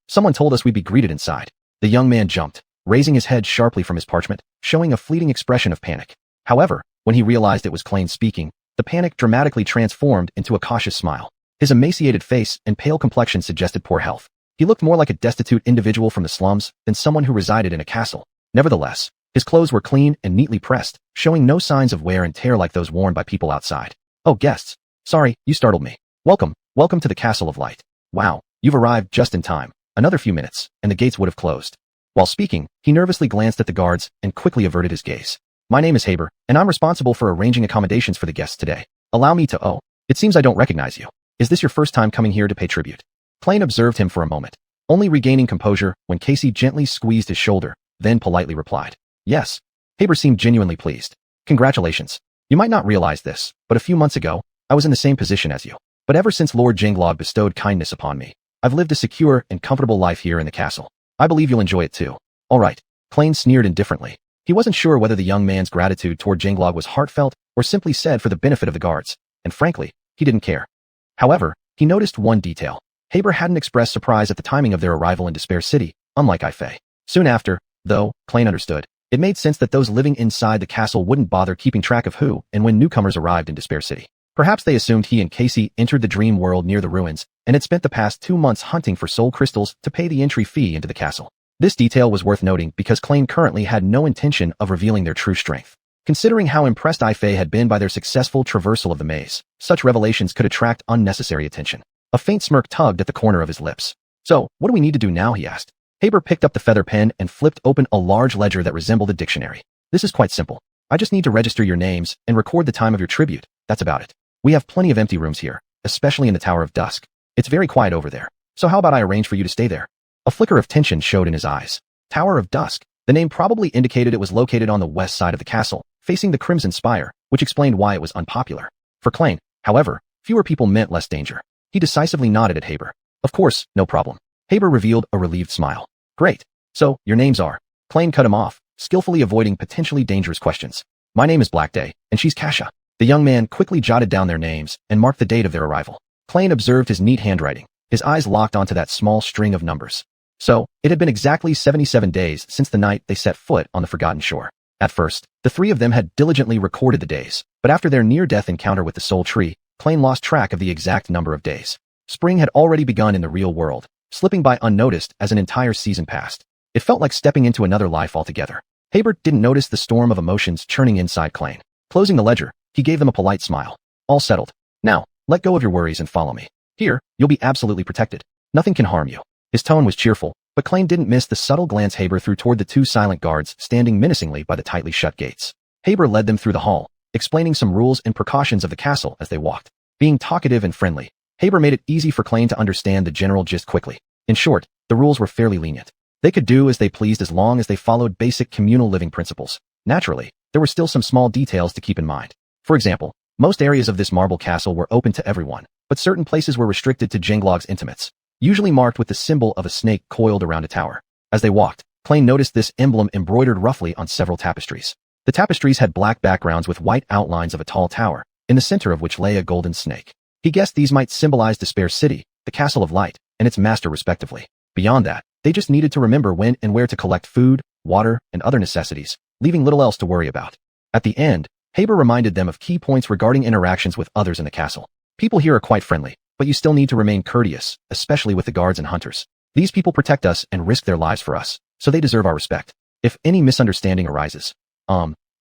someone told us we'd be greeted inside." The young man jumped, raising his head sharply from his parchment, showing a fleeting expression of panic. However, when he realized it was Klain speaking, the panic dramatically transformed into a cautious smile. His emaciated face and pale complexion suggested poor health. He looked more like a destitute individual from the slums than someone who resided in a castle. Nevertheless, his clothes were clean and neatly pressed, showing no signs of wear and tear like those worn by people outside. "Oh, guests. Sorry, you startled me. Welcome to the Castle of Light. Wow, you've arrived just in time. Another few minutes, and the gates would have closed." While speaking, he nervously glanced at the guards and quickly averted his gaze. "My name is Haber, and I'm responsible for arranging accommodations for the guests today. Allow me to it seems I don't recognize you. Is this your first time coming here to pay tribute?" Klain observed him for a moment, only regaining composure when Casey gently squeezed his shoulder, then politely replied, "Yes." Haber seemed genuinely pleased. "Congratulations. You might not realize this, but a few months ago, I was in the same position as you. But ever since Lord Jinglog bestowed kindness upon me, I've lived a secure and comfortable life here in the castle. I believe you'll enjoy it too." "All right." Klain sneered indifferently. He wasn't sure whether the young man's gratitude toward Jinglog was heartfelt or simply said for the benefit of the guards, and frankly, he didn't care. However, he noticed one detail. Haber hadn't expressed surprise at the timing of their arrival in Despair City, unlike Ifei. Soon after, though, Klain understood. It made sense that those living inside the castle wouldn't bother keeping track of who and when newcomers arrived in Despair City. Perhaps they assumed he and Casey entered the dream world near the ruins and had spent the past 2 months hunting for soul crystals to pay the entry fee into the castle. This detail was worth noting because Klain currently had no intention of revealing their true strength. Considering how impressed Ifei had been by their successful traversal of the maze, such revelations could attract unnecessary attention. A faint smirk tugged at the corner of his lips. "So, what do we need to do now?" he asked. Haber picked up the feather pen and flipped open a large ledger that resembled a dictionary. "This is quite simple. I just need to register your names and record the time of your tribute. That's about it. We have plenty of empty rooms here, especially in the Tower of Dusk. It's very quiet over there, so how about I arrange for you to stay there?" A flicker of tension showed in his eyes. Tower of Dusk. The name probably indicated it was located on the west side of the castle, facing the Crimson Spire, which explained why it was unpopular. For Klain, however, fewer people meant less danger. He decisively nodded at Haber. "Of course, no problem." Haber revealed a relieved smile. "Great. So, your names are..." Klain cut him off, skillfully avoiding potentially dangerous questions. "My name is Blackday, and she's Kasha." The young man quickly jotted down their names and marked the date of their arrival. Klain observed his neat handwriting, his eyes locked onto that small string of numbers. So, it had been exactly 77 days since the night they set foot on the Forgotten Shore. At first, the 3 of them had diligently recorded the days, but after their near-death encounter with the Soul Tree, Klain lost track of the exact number of days. Spring had already begun in the real world, slipping by unnoticed as an entire season passed. It felt like stepping into another life altogether. Haber didn't notice the storm of emotions churning inside Klain. Closing the ledger, he gave them a polite smile. "All settled. Now, let go of your worries and follow me. Here, you'll be absolutely protected. Nothing can harm you." His tone was cheerful, but Klain didn't miss the subtle glance Haber threw toward the 2 silent guards standing menacingly by the tightly shut gates. Haber led them through the hall, explaining some rules and precautions of the castle as they walked. Being talkative and friendly, Haber made it easy for Klain to understand the general gist quickly. In short, the rules were fairly lenient. They could do as they pleased as long as they followed basic communal living principles. Naturally, there were still some small details to keep in mind. For example, most areas of this marble castle were open to everyone, but certain places were restricted to Jinglog's intimates, usually marked with the symbol of a snake coiled around a tower. As they walked, Klain noticed this emblem embroidered roughly on several tapestries. The tapestries had black backgrounds with white outlines of a tall tower, in the center of which lay a golden snake. He guessed these might symbolize Despair City, the Castle of Light, and its master respectively. Beyond that, they just needed to remember when and where to collect food, water, and other necessities, leaving little else to worry about. At the end, Haber reminded them of key points regarding interactions with others in the castle. "People here are quite friendly, but you still need to remain courteous, especially with the guards and hunters. These people protect us and risk their lives for us, so they deserve our respect. If any misunderstanding arises,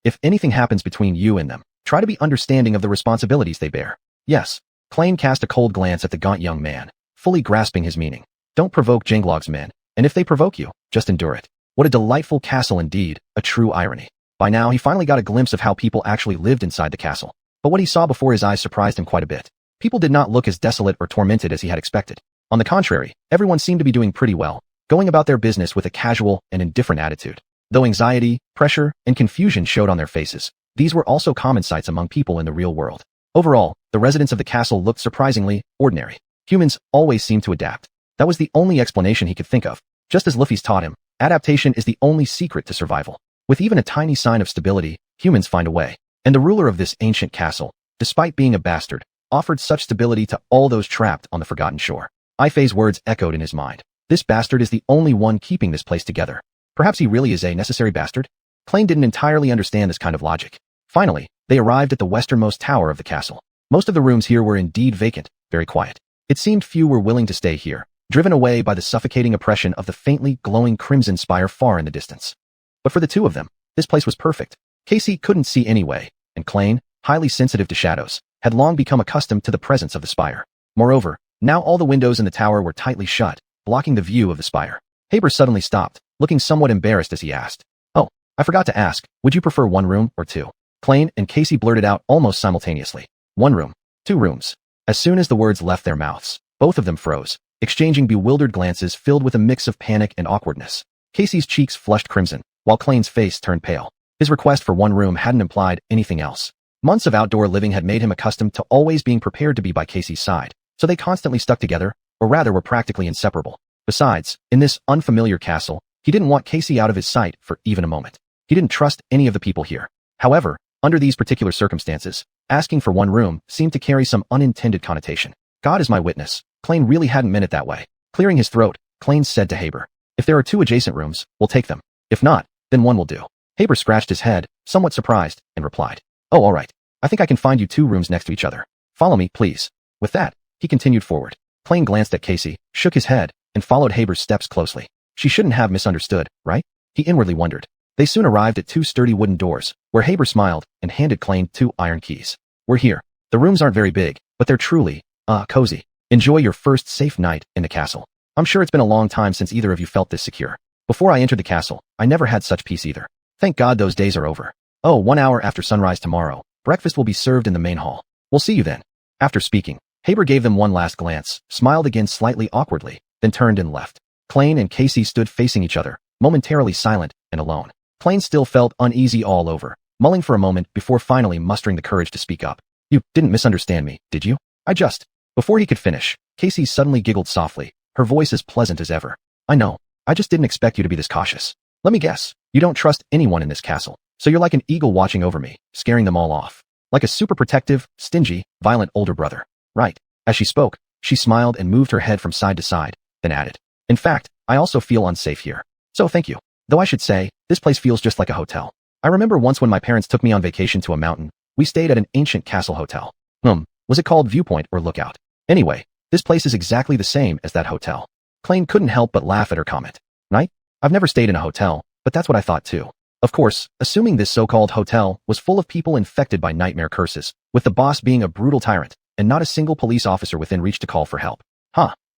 if anything happens between you and them, try to be understanding of the responsibilities they bear. Yes. Klain cast a cold glance at the gaunt young man, fully grasping his meaning. Don't provoke Jinglog's men, and if they provoke you, just endure it. What a delightful castle indeed, a true irony. By now he finally got a glimpse of how people actually lived inside the castle. But what he saw before his eyes surprised him quite a bit. People did not look as desolate or tormented as he had expected. On the contrary, everyone seemed to be doing pretty well, going about their business with a casual and indifferent attitude. Though anxiety, pressure, and confusion showed on their faces, these were also common sights among people in the real world. Overall, the residents of the castle looked surprisingly ordinary. Humans always seem to adapt. That was the only explanation he could think of. Just as Luffy's taught him, adaptation is the only secret to survival. With even a tiny sign of stability, humans find a way. And the ruler of this ancient castle, despite being a bastard, offered such stability to all those trapped on the forgotten shore. Ifei's words echoed in his mind. This bastard is the only one keeping this place together. Perhaps he really is a necessary bastard? Klain didn't entirely understand this kind of logic. Finally, they arrived at the westernmost tower of the castle. Most of the rooms here were indeed vacant, very quiet. It seemed few were willing to stay here, driven away by the suffocating oppression of the faintly glowing crimson spire far in the distance. But for the two of them, this place was perfect. Casey couldn't see any way, and Klain, highly sensitive to shadows, had long become accustomed to the presence of the spire. Moreover, now all the windows in the tower were tightly shut, blocking the view of the spire. Haber suddenly stopped, looking somewhat embarrassed as he asked, "Oh, I forgot to ask, would you prefer one room or two?" Klain and Casey blurted out almost simultaneously. One room, 2 rooms. As soon as the words left their mouths, both of them froze, exchanging bewildered glances filled with a mix of panic and awkwardness. Casey's cheeks flushed crimson, while Klain's face turned pale. His request for one room hadn't implied anything else. Months of outdoor living had made him accustomed to always being prepared to be by Casey's side, so they constantly stuck together, or rather were practically inseparable. Besides, in this unfamiliar castle, he didn't want Casey out of his sight for even a moment. He didn't trust any of the people here. However, under these particular circumstances, asking for one room seemed to carry some unintended connotation. God is my witness, Klain really hadn't meant it that way. Clearing his throat, Klain said to Haber, "If there are 2 adjacent rooms, we'll take them. If not, then one will do." Haber scratched his head, somewhat surprised, and replied, "Oh, all right. I think I can find you 2 rooms next to each other. Follow me, please." With that, he continued forward. Klain glanced at Casey, shook his head, and followed Haber's steps closely. She shouldn't have misunderstood, right? He inwardly wondered. They soon arrived at 2 sturdy wooden doors, where Haber smiled and handed Klain 2 iron keys. "We're here. The rooms aren't very big, but they're truly, cozy. Enjoy your first safe night in the castle. I'm sure it's been a long time since either of you felt this secure. Before I entered the castle, I never had such peace either. Thank God those days are over. Oh, 1 hour after sunrise tomorrow, breakfast will be served in the main hall. We'll see you then." After speaking, Haber gave them one last glance, smiled again slightly awkwardly, then turned and left. Klain and Casey stood facing each other, momentarily silent and alone. Klain still felt uneasy all over, mulling for a moment before finally mustering the courage to speak up. "You didn't misunderstand me, did you? I just..." Before he could finish, Casey suddenly giggled softly, her voice as pleasant as ever. "I know. I just didn't expect you to be this cautious. Let me guess. You don't trust anyone in this castle, so you're like an eagle watching over me, scaring them all off. Like a super protective, stingy, violent older brother. Right?" As she spoke, she smiled and moved her head from side to side, then added, "In fact, I also feel unsafe here. So thank you. Though I should say, this place feels just like a hotel. I remember once when my parents took me on vacation to a mountain, we stayed at an ancient castle hotel. Was it called Viewpoint or Lookout? Anyway, this place is exactly the same as that hotel." Klain couldn't help but laugh at her comment. "Right? I've never stayed in a hotel, but that's what I thought too. Of course, assuming this so-called hotel was full of people infected by nightmare curses, with the boss being a brutal tyrant, and not a single police officer within reach to call for help.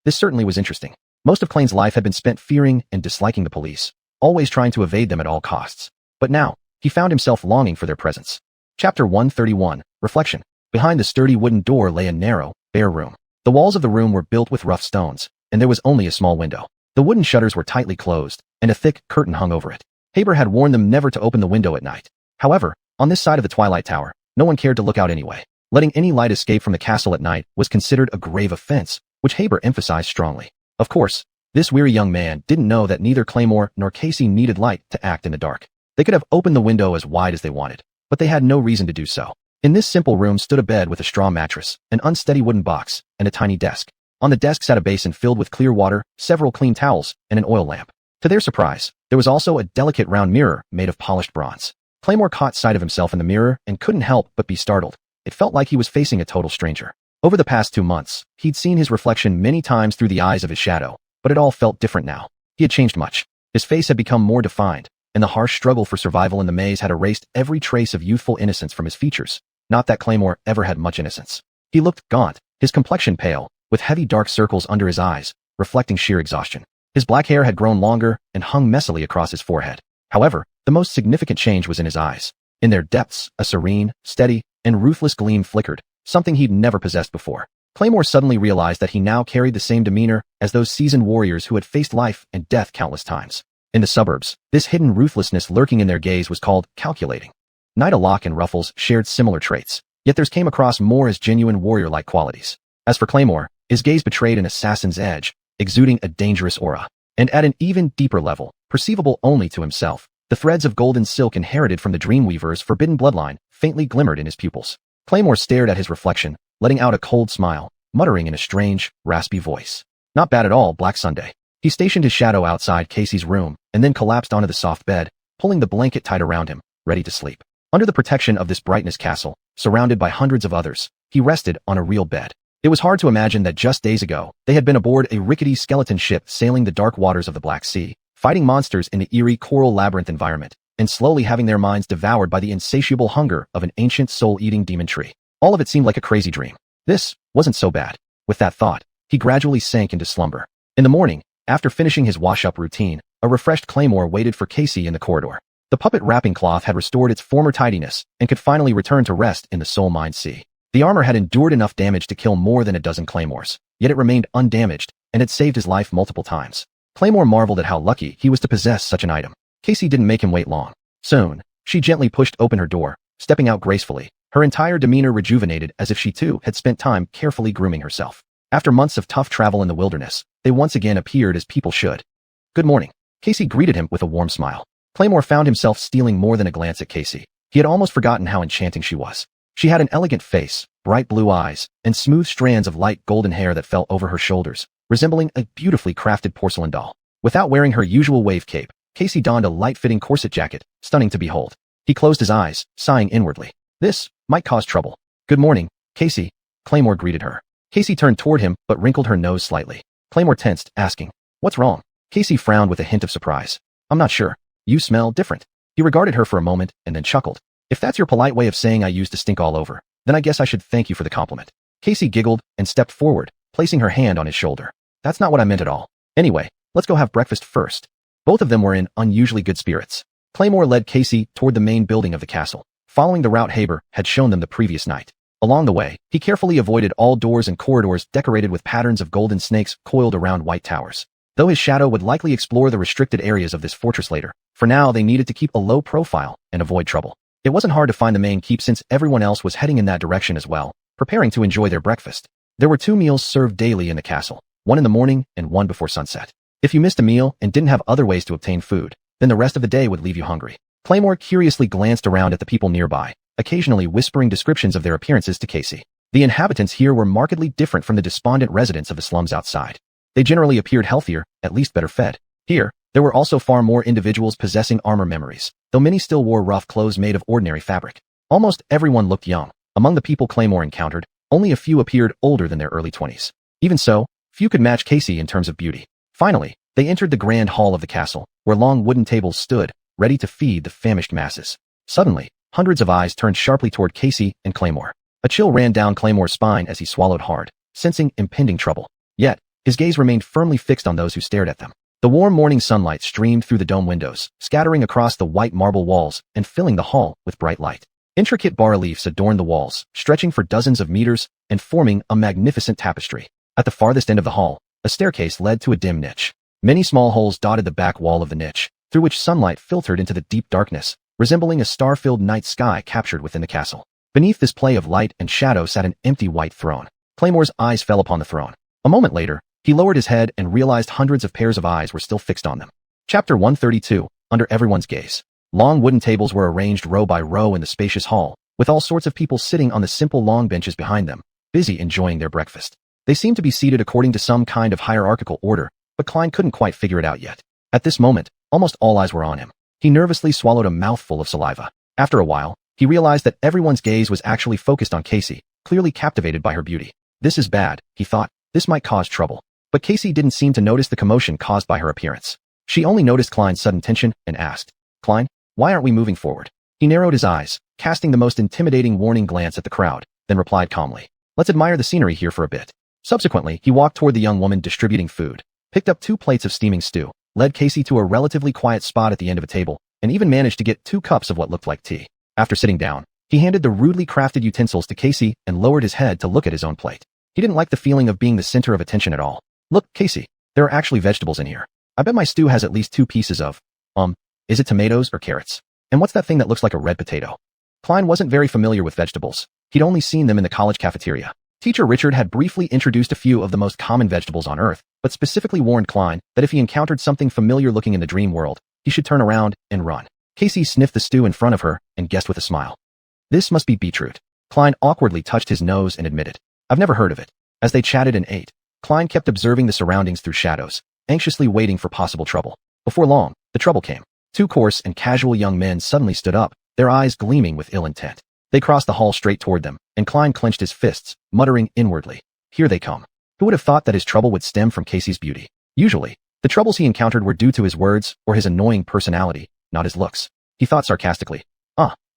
This certainly was interesting. Most of Klain's life had been spent fearing and disliking the police, always trying to evade them at all costs. But now, he found himself longing for their presence. Chapter 131, Reflection. Behind the sturdy wooden door lay a narrow, bare room. The walls of the room were built with rough stones, and there was only a small window. The wooden shutters were tightly closed, and a thick curtain hung over it. Haber had warned them never to open the window at night. However, on this side of the Twilight Tower, no one cared to look out anyway. Letting any light escape from the castle at night was considered a grave offense, which Haber emphasized strongly. Of course, this weary young man didn't know that neither Claymore nor Casey needed light to act in the dark. They could have opened the window as wide as they wanted, but they had no reason to do so. In this simple room stood a bed with a straw mattress, an unsteady wooden box, and a tiny desk. On the desk sat a basin filled with clear water, several clean towels, and an oil lamp. To their surprise, there was also a delicate round mirror made of polished bronze. Claymore caught sight of himself in the mirror and couldn't help but be startled. It felt like he was facing a total stranger. Over the past 2 months, he'd seen his reflection many times through the eyes of his shadow, but it all felt different now. He had changed much. His face had become more defined, and the harsh struggle for survival in the maze had erased every trace of youthful innocence from his features. Not that Claymore ever had much innocence. He looked gaunt, his complexion pale, with heavy dark circles under his eyes, reflecting sheer exhaustion. His black hair had grown longer and hung messily across his forehead. However, the most significant change was in his eyes. In their depths, a serene, steady, and ruthless gleam flickered, something he'd never possessed before. Claymore suddenly realized that he now carried the same demeanor as those seasoned warriors who had faced life and death countless times. In the suburbs, this hidden ruthlessness lurking in their gaze was called calculating. Knight Alok and Ruffles shared similar traits, yet theirs came across more as genuine warrior-like qualities. As for Claymore, his gaze betrayed an assassin's edge, exuding a dangerous aura. And at an even deeper level, perceivable only to himself, the threads of golden silk inherited from the Dreamweaver's forbidden bloodline faintly glimmered in his pupils. Claymore stared at his reflection, letting out a cold smile, muttering in a strange, raspy voice. Not bad at all, Black Sunday. He stationed his shadow outside Casey's room, and then collapsed onto the soft bed, pulling the blanket tight around him, ready to sleep. Under the protection of this brightness castle, surrounded by hundreds of others, he rested on a real bed. It was hard to imagine that just days ago, they had been aboard a rickety skeleton ship sailing the dark waters of the Black Sea, fighting monsters in the eerie coral labyrinth environment, and slowly having their minds devoured by the insatiable hunger of an ancient soul-eating demon tree. All of it seemed like a crazy dream. This wasn't so bad. With that thought, he gradually sank into slumber. In the morning, after finishing his wash-up routine, a refreshed Claymore waited for Casey in the corridor. The puppet wrapping cloth had restored its former tidiness and could finally return to rest in the soul-mind sea. The armor had endured enough damage to kill more than a dozen Claymores, yet it remained undamaged and had saved his life multiple times. Claymore marveled at how lucky he was to possess such an item. Casey didn't make him wait long. Soon, she gently pushed open her door, stepping out gracefully, her entire demeanor rejuvenated as if she too had spent time carefully grooming herself. After months of tough travel in the wilderness, they once again appeared as people should. Good morning. Casey greeted him with a warm smile. Claymore found himself stealing more than a glance at Casey. He had almost forgotten how enchanting she was. She had an elegant face, bright blue eyes, and smooth strands of light golden hair that fell over her shoulders, resembling a beautifully crafted porcelain doll. Without wearing her usual wave cape, Casey donned a light-fitting corset jacket, stunning to behold. He closed his eyes, sighing inwardly. This might cause trouble. Good morning, Casey, Claymore greeted her. Casey turned toward him but wrinkled her nose slightly. Claymore tensed, asking, "What's wrong?" Casey frowned with a hint of surprise. "I'm not sure. You smell different." He regarded her for a moment and then chuckled. "If that's your polite way of saying I used to stink all over, then I guess I should thank you for the compliment." Casey giggled and stepped forward, placing her hand on his shoulder. "That's not what I meant at all. Anyway, let's go have breakfast first." Both of them were in unusually good spirits. Claymore led Casey toward the main building of the castle, following the route Haber had shown them the previous night. Along the way, he carefully avoided all doors and corridors decorated with patterns of golden snakes coiled around white towers. Though his shadow would likely explore the restricted areas of this fortress later, for now they needed to keep a low profile and avoid trouble. It wasn't hard to find the main keep since everyone else was heading in that direction as well, preparing to enjoy their breakfast. There were 2 meals served daily in the castle, one in the morning and one before sunset. If you missed a meal and didn't have other ways to obtain food, then the rest of the day would leave you hungry. Claymore curiously glanced around at the people nearby, occasionally whispering descriptions of their appearances to Casey. The inhabitants here were markedly different from the despondent residents of the slums outside. They generally appeared healthier, at least better fed. Here, there were also far more individuals possessing armor memories, though many still wore rough clothes made of ordinary fabric. Almost everyone looked young. Among the people Claymore encountered, only a few appeared older than their early 20s. Even so, few could match Casey in terms of beauty. Finally, they entered the grand hall of the castle, where long wooden tables stood, ready to feed the famished masses. Suddenly, hundreds of eyes turned sharply toward Casey and Claymore. A chill ran down Claymore's spine as he swallowed hard, sensing impending trouble. Yet, his gaze remained firmly fixed on those who stared at them. The warm morning sunlight streamed through the dome windows, scattering across the white marble walls and filling the hall with bright light. Intricate bas-reliefs adorned the walls, stretching for dozens of meters and forming a magnificent tapestry. At the farthest end of the hall, a staircase led to a dim niche. Many small holes dotted the back wall of the niche, through which sunlight filtered into the deep darkness, resembling a star-filled night sky captured within the castle. Beneath this play of light and shadow sat an empty white throne. Claymore's eyes fell upon the throne. A moment later, he lowered his head and realized hundreds of pairs of eyes were still fixed on them. Chapter 132, Under Everyone's Gaze. Long wooden tables were arranged row by row in the spacious hall, with all sorts of people sitting on the simple long benches behind them, busy enjoying their breakfast. They seemed to be seated according to some kind of hierarchical order, but Klein couldn't quite figure it out yet. At this moment, almost all eyes were on him. He nervously swallowed a mouthful of saliva. After a while, he realized that everyone's gaze was actually focused on Casey, clearly captivated by her beauty. This is bad, he thought. This might cause trouble. But Casey didn't seem to notice the commotion caused by her appearance. She only noticed Klein's sudden tension and asked, Klein, why aren't we moving forward? He narrowed his eyes, casting the most intimidating warning glance at the crowd, then replied calmly. Let's admire the scenery here for a bit. Subsequently, he walked toward the young woman distributing food, picked up 2 plates of steaming stew, led Casey to a relatively quiet spot at the end of a table, and even managed to get 2 cups of what looked like tea. After sitting down, he handed the rudely crafted utensils to Casey and lowered his head to look at his own plate. He didn't like the feeling of being the center of attention at all. Look, Casey, there are actually vegetables in here. I bet my stew has at least 2 pieces of, is it tomatoes or carrots? And what's that thing that looks like a red potato? Klein wasn't very familiar with vegetables. He'd only seen them in the college cafeteria. Teacher Richard had briefly introduced a few of the most common vegetables on Earth, but specifically warned Klein that if he encountered something familiar looking in the dream world, he should turn around and run. Casey sniffed the stew in front of her and guessed with a smile. This must be beetroot. Klein awkwardly touched his nose and admitted, I've never heard of it. As they chatted and ate, Klein kept observing the surroundings through shadows, anxiously waiting for possible trouble. Before long, the trouble came. 2 coarse and casual young men suddenly stood up, their eyes gleaming with ill intent. They crossed the hall straight toward them, and Klein clenched his fists, muttering inwardly, Here they come. Who would have thought that his trouble would stem from Casey's beauty? Usually, the troubles he encountered were due to his words or his annoying personality, not his looks. He thought sarcastically,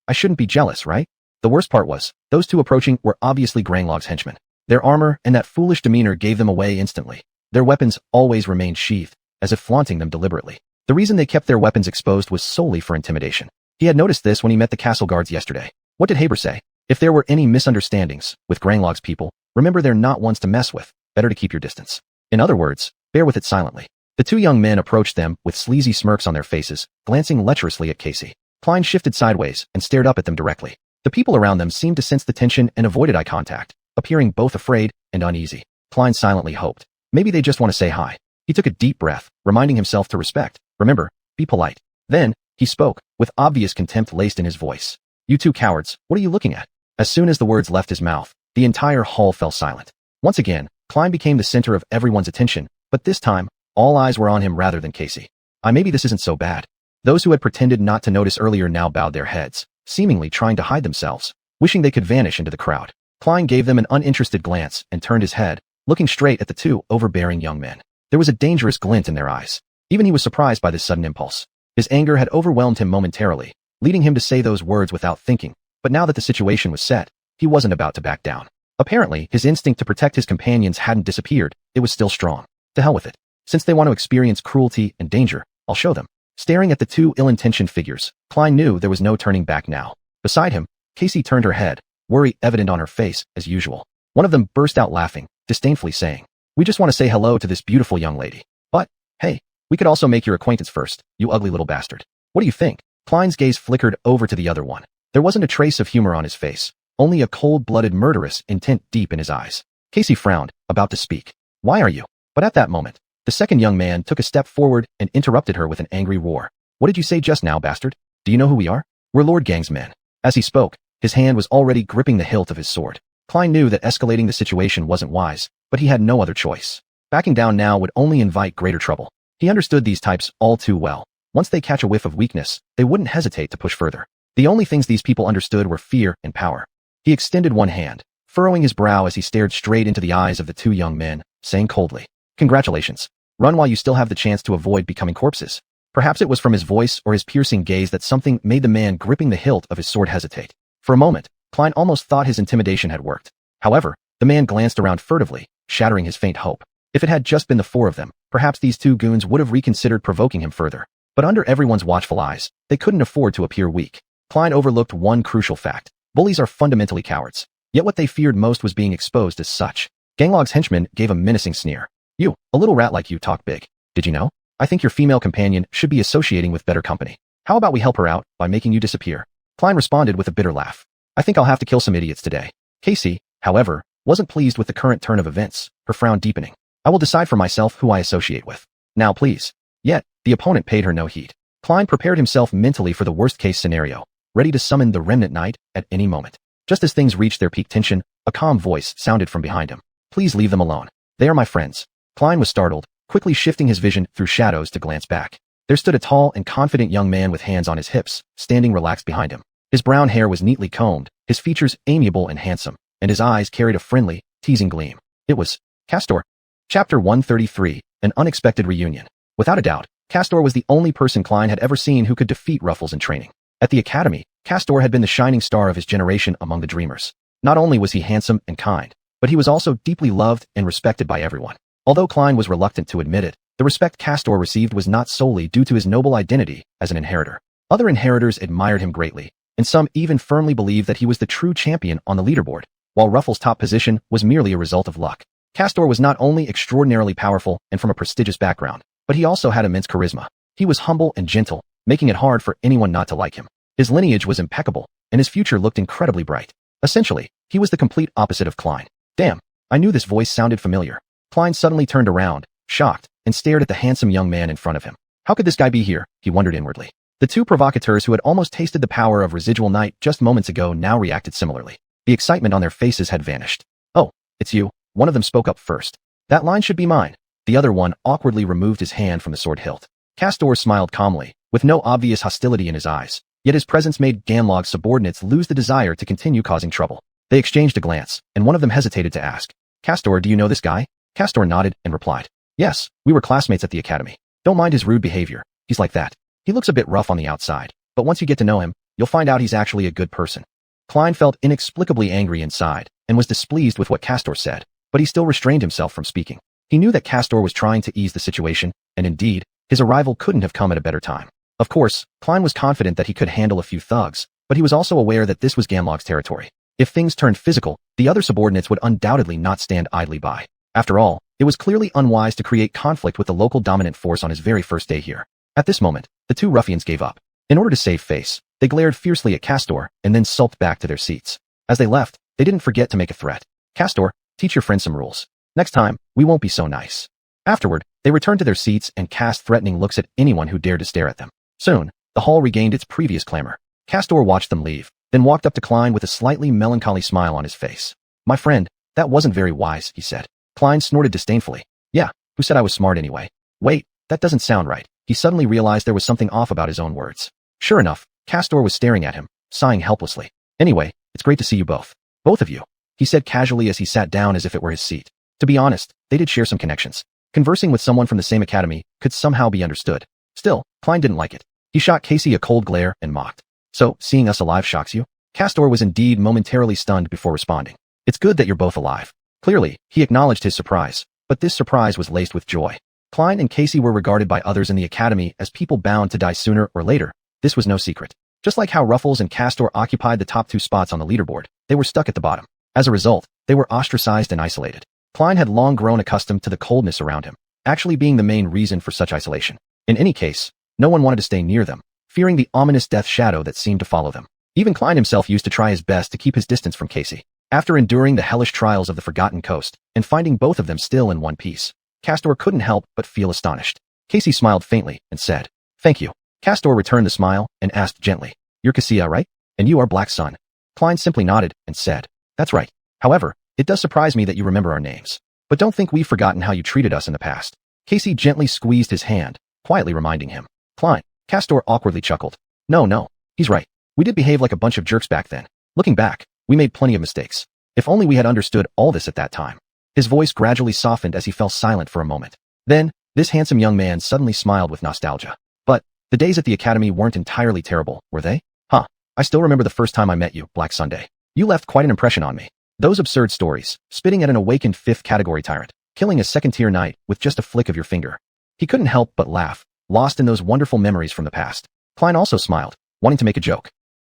I shouldn't be jealous, right? The worst part was, those 2 approaching were obviously Granglog's henchmen. Their armor and that foolish demeanor gave them away instantly. Their weapons always remained sheathed, as if flaunting them deliberately. The reason they kept their weapons exposed was solely for intimidation. He had noticed this when he met the castle guards yesterday. What did Haber say? If there were any misunderstandings with Granglog's people, remember they're not ones to mess with. Better to keep your distance. In other words, bear with it silently. The 2 young men approached them with sleazy smirks on their faces, glancing lecherously at Casey. Klein shifted sideways and stared up at them directly. The people around them seemed to sense the tension and avoided eye contact, appearing both afraid and uneasy. Klein silently hoped. Maybe they just want to say hi. He took a deep breath, reminding himself to respect. Remember, be polite. Then, he spoke, with obvious contempt laced in his voice. You 2 cowards, what are you looking at? As soon as the words left his mouth, the entire hall fell silent. Once again, Klein became the center of everyone's attention, but this time, all eyes were on him rather than Casey. Maybe this isn't so bad. Those who had pretended not to notice earlier now bowed their heads, seemingly trying to hide themselves, wishing they could vanish into the crowd. Klein gave them an uninterested glance and turned his head, looking straight at the 2 overbearing young men. There was a dangerous glint in their eyes. Even he was surprised by this sudden impulse. His anger had overwhelmed him momentarily, leading him to say those words without thinking, but now that the situation was set, he wasn't about to back down. Apparently, his instinct to protect his companions hadn't disappeared, it was still strong. To hell with it. Since they want to experience cruelty and danger, I'll show them. Staring at the 2 ill-intentioned figures, Klein knew there was no turning back now. Beside him, Casey turned her head, worry evident on her face, as usual. One of them burst out laughing, disdainfully saying, We just want to say hello to this beautiful young lady. But, hey, we could also make your acquaintance first, you ugly little bastard. What do you think? Klein's gaze flickered over to the other one. There wasn't a trace of humor on his face, only a cold-blooded murderous intent deep in his eyes. Casey frowned, about to speak. Why are you? But at that moment, the second young man took a step forward and interrupted her with an angry roar. What did you say just now, bastard? Do you know who we are? We're Lord Gang's men. As he spoke, his hand was already gripping the hilt of his sword. Klein knew that escalating the situation wasn't wise, but he had no other choice. Backing down now would only invite greater trouble. He understood these types all too well. Once they catch a whiff of weakness, they wouldn't hesitate to push further. The only things these people understood were fear and power. He extended one hand, furrowing his brow as he stared straight into the eyes of the 2 young men, saying coldly, Congratulations. Run while you still have the chance to avoid becoming corpses. Perhaps it was from his voice or his piercing gaze that something made the man gripping the hilt of his sword hesitate. For a moment, Klein almost thought his intimidation had worked. However, the man glanced around furtively, shattering his faint hope. If it had just been the 4 of them, perhaps these 2 goons would have reconsidered provoking him further. But under everyone's watchful eyes, they couldn't afford to appear weak. Klein overlooked one crucial fact. Bullies are fundamentally cowards. Yet what they feared most was being exposed as such. Ganglog's henchman gave a menacing sneer. You, a little rat like you talk big. Did you know? I think your female companion should be associating with better company. How about we help her out by making you disappear? Klein responded with a bitter laugh. I think I'll have to kill some idiots today. Casey, however, wasn't pleased with the current turn of events, her frown deepening. I will decide for myself who I associate with. Now please. Yet, the opponent paid her no heed. Klein prepared himself mentally for the worst-case scenario, ready to summon the Remnant Knight at any moment. Just as things reached their peak tension, a calm voice sounded from behind him. Please leave them alone. They are my friends. Klein was startled, quickly shifting his vision through shadows to glance back. There stood a tall and confident young man with hands on his hips, standing relaxed behind him. His brown hair was neatly combed, his features amiable and handsome, and his eyes carried a friendly, teasing gleam. It was Castor. Chapter 133, An Unexpected Reunion. Without a doubt, Castor was the only person Klein had ever seen who could defeat Ruffles in training. At the academy, Castor had been the shining star of his generation among the dreamers. Not only was he handsome and kind, but he was also deeply loved and respected by everyone. Although Klein was reluctant to admit it, the respect Castor received was not solely due to his noble identity as an inheritor. Other inheritors admired him greatly, and some even firmly believed that he was the true champion on the leaderboard, while Ruffles' top position was merely a result of luck. Castor was not only extraordinarily powerful and from a prestigious background, but he also had immense charisma. He was humble and gentle, making it hard for anyone not to like him. His lineage was impeccable, and his future looked incredibly bright. Essentially, he was the complete opposite of Klein. Damn, I knew this voice sounded familiar. Klein suddenly turned around, shocked, and stared at the handsome young man in front of him. How could this guy be here? He wondered inwardly. The two provocateurs who had almost tasted the power of residual night just moments ago now reacted similarly. The excitement on their faces had vanished. Oh, it's you. One of them spoke up first. That line should be mine. The other one awkwardly removed his hand from the sword hilt. Castor smiled calmly, with no obvious hostility in his eyes, yet his presence made Ganlog's subordinates lose the desire to continue causing trouble. They exchanged a glance, and one of them hesitated to ask, Castor, do you know this guy? Castor nodded and replied, yes, we were classmates at the academy. Don't mind his rude behavior. He's like that. He looks a bit rough on the outside, but once you get to know him, you'll find out he's actually a good person. Klein felt inexplicably angry inside and was displeased with what Castor said, but he still restrained himself from speaking. He knew that Castor was trying to ease the situation, and indeed, his arrival couldn't have come at a better time. Of course, Klein was confident that he could handle a few thugs, but he was also aware that this was Ganlog's territory. If things turned physical, the other subordinates would undoubtedly not stand idly by. After all, it was clearly unwise to create conflict with the local dominant force on his very first day here. At this moment, the two ruffians gave up. In order to save face, they glared fiercely at Castor and then sulked back to their seats. As they left, they didn't forget to make a threat. Castor, teach your friend some rules. Next time, we won't be so nice. Afterward, they returned to their seats and cast threatening looks at anyone who dared to stare at them. Soon, the hall regained its previous clamor. Castor watched them leave, then walked up to Klein with a slightly melancholy smile on his face. My friend, that wasn't very wise, he said. Klein snorted disdainfully. Yeah, who said I was smart anyway? Wait, that doesn't sound right. He suddenly realized there was something off about his own words. Sure enough, Castor was staring at him, sighing helplessly. Anyway, it's great to see you both. Both of you, he said casually as he sat down as if it were his seat. To be honest, they did share some connections. Conversing with someone from the same academy could somehow be understood. Still, Klein didn't like it. He shot Casey a cold glare and mocked. So, seeing us alive shocks you? Castor was indeed momentarily stunned before responding. It's good that you're both alive. Clearly, he acknowledged his surprise, but this surprise was laced with joy. Klein and Casey were regarded by others in the academy as people bound to die sooner or later. This was no secret. Just like how Ruffles and Castor occupied the top two spots on the leaderboard, they were stuck at the bottom. As a result, they were ostracized and isolated. Klein had long grown accustomed to the coldness around him, actually being the main reason for such isolation. In any case, no one wanted to stay near them, fearing the ominous death shadow that seemed to follow them. Even Klein himself used to try his best to keep his distance from Casey. After enduring the hellish trials of the Forgotten Coast and finding both of them still in one piece, Castor couldn't help but feel astonished. Casey smiled faintly and said, Thank you. Castor returned the smile and asked gently, You're Cassia, right? And you are Black Sun. Klein simply nodded and said, That's right. However, it does surprise me that you remember our names. But don't think we've forgotten how you treated us in the past. Casey gently squeezed his hand, quietly reminding him. Klein. Castor awkwardly chuckled. No, he's right. We did behave like a bunch of jerks back then. Looking back, we made plenty of mistakes. If only we had understood all this at that time. His voice gradually softened as he fell silent for a moment. Then, this handsome young man suddenly smiled with nostalgia. But, the days at the academy weren't entirely terrible, were they? Huh. I still remember the first time I met you, Black Sunday. You left quite an impression on me. Those absurd stories, spitting at an awakened fifth category tyrant, killing a second-tier knight with just a flick of your finger. He couldn't help but laugh, lost in those wonderful memories from the past. Klein also smiled, wanting to make a joke.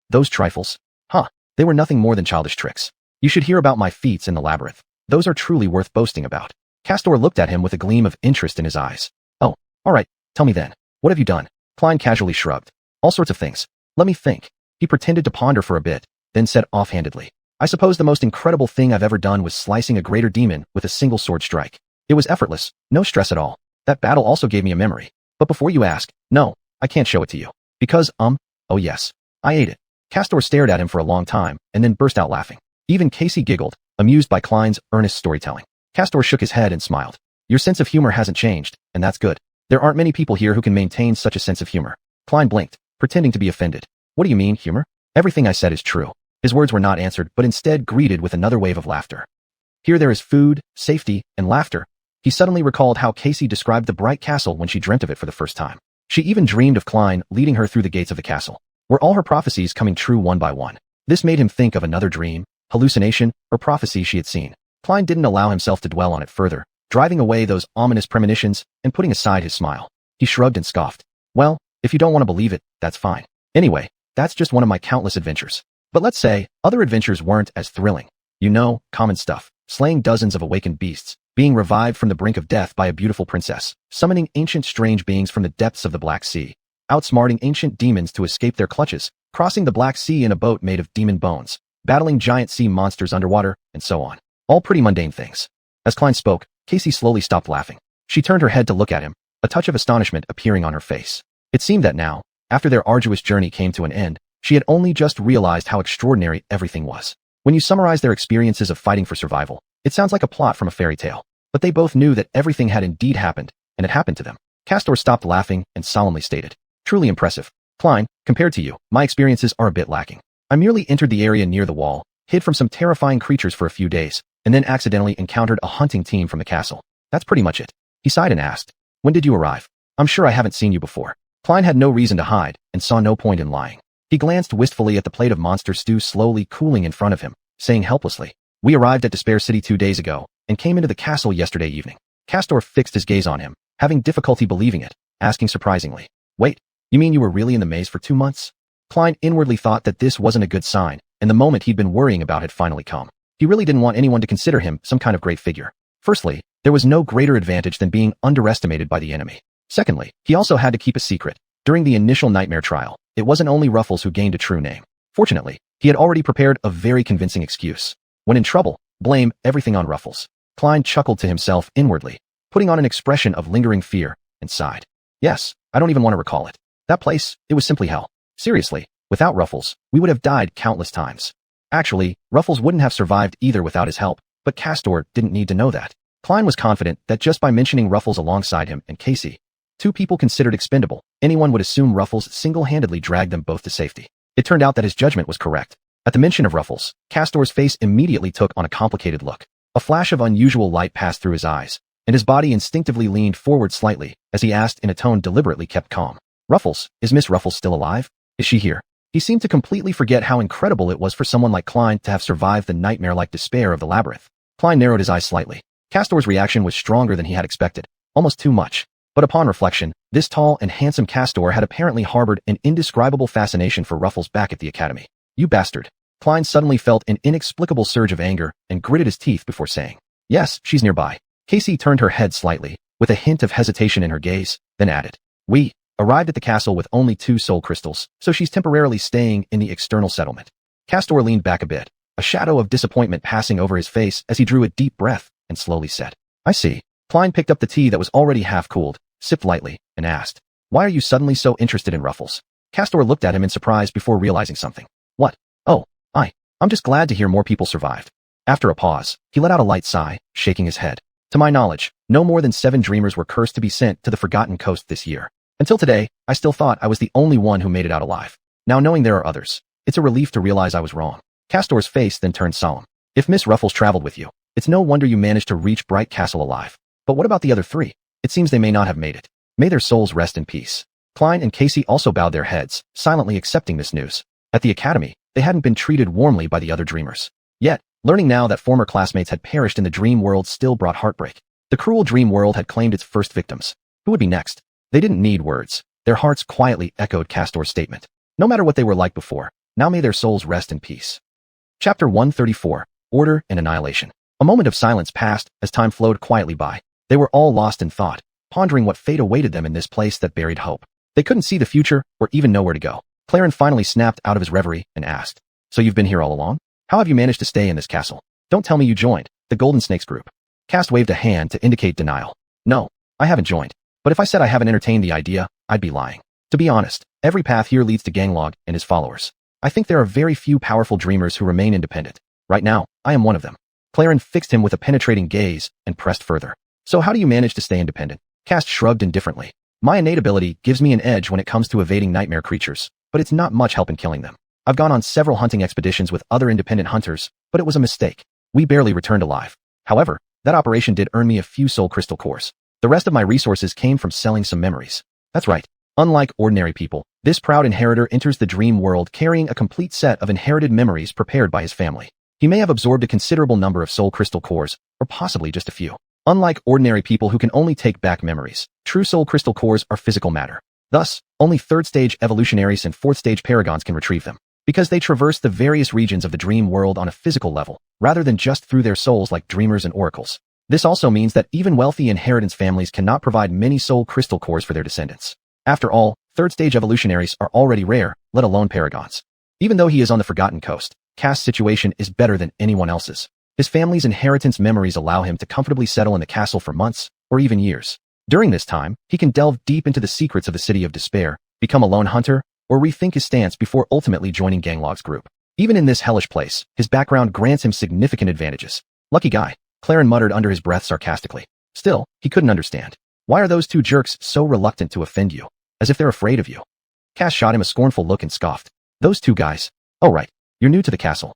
Those trifles? Huh. They were nothing more than childish tricks. You should hear about my feats in the labyrinth. Those are truly worth boasting about. Castor looked at him with a gleam of interest in his eyes. Oh, all right, tell me then. What have you done? Klein casually shrugged. All sorts of things. Let me think. He pretended to ponder for a bit, then said offhandedly. I suppose the most incredible thing I've ever done was slicing a greater demon with a single sword strike. It was effortless, no stress at all. That battle also gave me a memory. But before you ask, no, I can't show it to you. Because, oh yes, I ate it. Castor stared at him for a long time, and then burst out laughing. Even Casey giggled, amused by Klein's earnest storytelling. Castor shook his head and smiled. Your sense of humor hasn't changed, and that's good. There aren't many people here who can maintain such a sense of humor. Klein blinked, pretending to be offended. What do you mean, humor? Everything I said is true. His words were not answered, but instead greeted with another wave of laughter. Here there is food, safety, and laughter. He suddenly recalled how Casey described the bright castle when she dreamt of it for the first time. She even dreamed of Klein leading her through the gates of the castle. Were all her prophecies coming true one by one? This made him think of another dream, hallucination, or prophecy she had seen. Klein didn't allow himself to dwell on it further, driving away those ominous premonitions and putting aside his smile. He shrugged and scoffed. Well, if you don't want to believe it, that's fine. Anyway, that's just one of my countless adventures. But let's say other adventures weren't as thrilling. You know, common stuff. Slaying dozens of awakened beasts, being revived from the brink of death by a beautiful princess, summoning ancient strange beings from the depths of the Black Sea, outsmarting ancient demons to escape their clutches, crossing the Black Sea in a boat made of demon bones, battling giant sea monsters underwater, and so on. All pretty mundane things. As Klein spoke, Casey slowly stopped laughing. She turned her head to look at him, a touch of astonishment appearing on her face. It seemed that now, after their arduous journey came to an end, she had only just realized how extraordinary everything was. When you summarize their experiences of fighting for survival, it sounds like a plot from a fairy tale. But they both knew that everything had indeed happened, and it happened to them. Castor stopped laughing and solemnly stated, "Truly impressive. Klein, compared to you, my experiences are a bit lacking. I merely entered the area near the wall, hid from some terrifying creatures for a few days, and then accidentally encountered a hunting team from the castle. That's pretty much it." He sighed and asked, "When did you arrive? I'm sure I haven't seen you before." Klein had no reason to hide and saw no point in lying. He glanced wistfully at the plate of monster stew slowly cooling in front of him, saying helplessly, "We arrived at Despair City 2 days ago and came into the castle yesterday evening." Castor fixed his gaze on him, having difficulty believing it, asking surprisingly, "Wait, you mean you were really in the maze for 2 months?" Klein inwardly thought that this wasn't a good sign, and the moment he'd been worrying about had finally come. He really didn't want anyone to consider him some kind of great figure. Firstly, there was no greater advantage than being underestimated by the enemy. Secondly, he also had to keep a secret. During the initial nightmare trial, it wasn't only Ruffles who gained a true name. Fortunately, he had already prepared a very convincing excuse. When in trouble, blame everything on Ruffles. Klein chuckled to himself inwardly, putting on an expression of lingering fear, and sighed. Yes, I don't even want to recall it. That place, it was simply hell. Seriously, without Ruffles, we would have died countless times. Actually, Ruffles wouldn't have survived either without his help, but Castor didn't need to know that. Klein was confident that just by mentioning Ruffles alongside him and Casey, 2 people considered expendable, anyone would assume Ruffles single-handedly dragged them both to safety. It turned out that his judgment was correct. At the mention of Ruffles, Castor's face immediately took on a complicated look. A flash of unusual light passed through his eyes, and his body instinctively leaned forward slightly as he asked in a tone deliberately kept calm, "Ruffles, is Miss Ruffles still alive? Is she here?" He seemed to completely forget how incredible it was for someone like Klein to have survived the nightmare-like despair of the labyrinth. Klein narrowed his eyes slightly. Castor's reaction was stronger than he had expected, almost too much. But upon reflection, this tall and handsome Castor had apparently harbored an indescribable fascination for Ruffles back at the academy. "You bastard." Klein suddenly felt an inexplicable surge of anger and gritted his teeth before saying, "Yes, she's nearby." Casey turned her head slightly, with a hint of hesitation in her gaze, then added, "We arrived at the castle with only 2 soul crystals, so she's temporarily staying in the external settlement." Castor leaned back a bit, a shadow of disappointment passing over his face as he drew a deep breath and slowly said, "I see." Klein picked up the tea that was already half-cooled, sipped lightly, and asked, "Why are you suddenly so interested in Ruffles?" Castor looked at him in surprise before realizing something. "What? Oh, I'm just glad to hear more people survived." After a pause, he let out a light sigh, shaking his head. "To my knowledge, no more than 7 dreamers were cursed to be sent to the Forgotten Coast this year. Until today, I still thought I was the only one who made it out alive. Now knowing there are others, it's a relief to realize I was wrong." Castor's face then turned solemn. "If Miss Ruffles traveled with you, it's no wonder you managed to reach Bright Castle alive. But what about the other 3? It seems they may not have made it. May their souls rest in peace." Klein and Casey also bowed their heads, silently accepting this news. At the academy, they hadn't been treated warmly by the other dreamers. Yet, learning now that former classmates had perished in the dream world still brought heartbreak. The cruel dream world had claimed its first victims. Who would be next? They didn't need words. Their hearts quietly echoed Castor's statement. No matter what they were like before, now may their souls rest in peace. Chapter 134, Order and Annihilation. A moment of silence passed as time flowed quietly by. They were all lost in thought, pondering what fate awaited them in this place that buried hope. They couldn't see the future or even know where to go. Claren finally snapped out of his reverie and asked, "So you've been here all along? How have you managed to stay in this castle? Don't tell me you joined the Golden Snakes group." Cast waved a hand to indicate denial. "No, I haven't joined. But if I said I haven't entertained the idea, I'd be lying. To be honest, every path here leads to Ganglog and his followers. I think there are very few powerful dreamers who remain independent. Right now, I am one of them." Claren fixed him with a penetrating gaze and pressed further. "So how do you manage to stay independent?" Cast shrugged indifferently. "My innate ability gives me an edge when it comes to evading nightmare creatures, but it's not much help in killing them. I've gone on several hunting expeditions with other independent hunters, but it was a mistake. We barely returned alive. However, That operation did earn me a few soul crystal cores. The rest of my resources came from selling some memories. That's right. Unlike ordinary people, this proud inheritor enters the dream world carrying a complete set of inherited memories prepared by his family. He may have absorbed a considerable number of soul crystal cores, or possibly just a few. Unlike ordinary people who can only take back memories, true soul crystal cores are physical matter. Thus, only third-stage evolutionaries and fourth-stage paragons can retrieve them, because they traverse the various regions of the dream world on a physical level, rather than just through their souls like dreamers and oracles. This also means that even wealthy inheritance families cannot provide many soul crystal cores for their descendants. After all, third-stage evolutionaries are already rare, let alone paragons. Even though he is on the Forgotten Coast, Cast's situation is better than anyone else's. His family's inheritance memories allow him to comfortably settle in the castle for months, or even years. During this time, he can delve deep into the secrets of the City of Despair, become a lone hunter, or rethink his stance before ultimately joining Ganglog's group. Even in this hellish place, his background grants him significant advantages. Lucky guy, Claren muttered under his breath sarcastically. Still, he couldn't understand. Why are those two jerks so reluctant to offend you? As if they're afraid of you. Cast shot him a scornful look and scoffed. Those two guys. Oh right, you're new to the castle.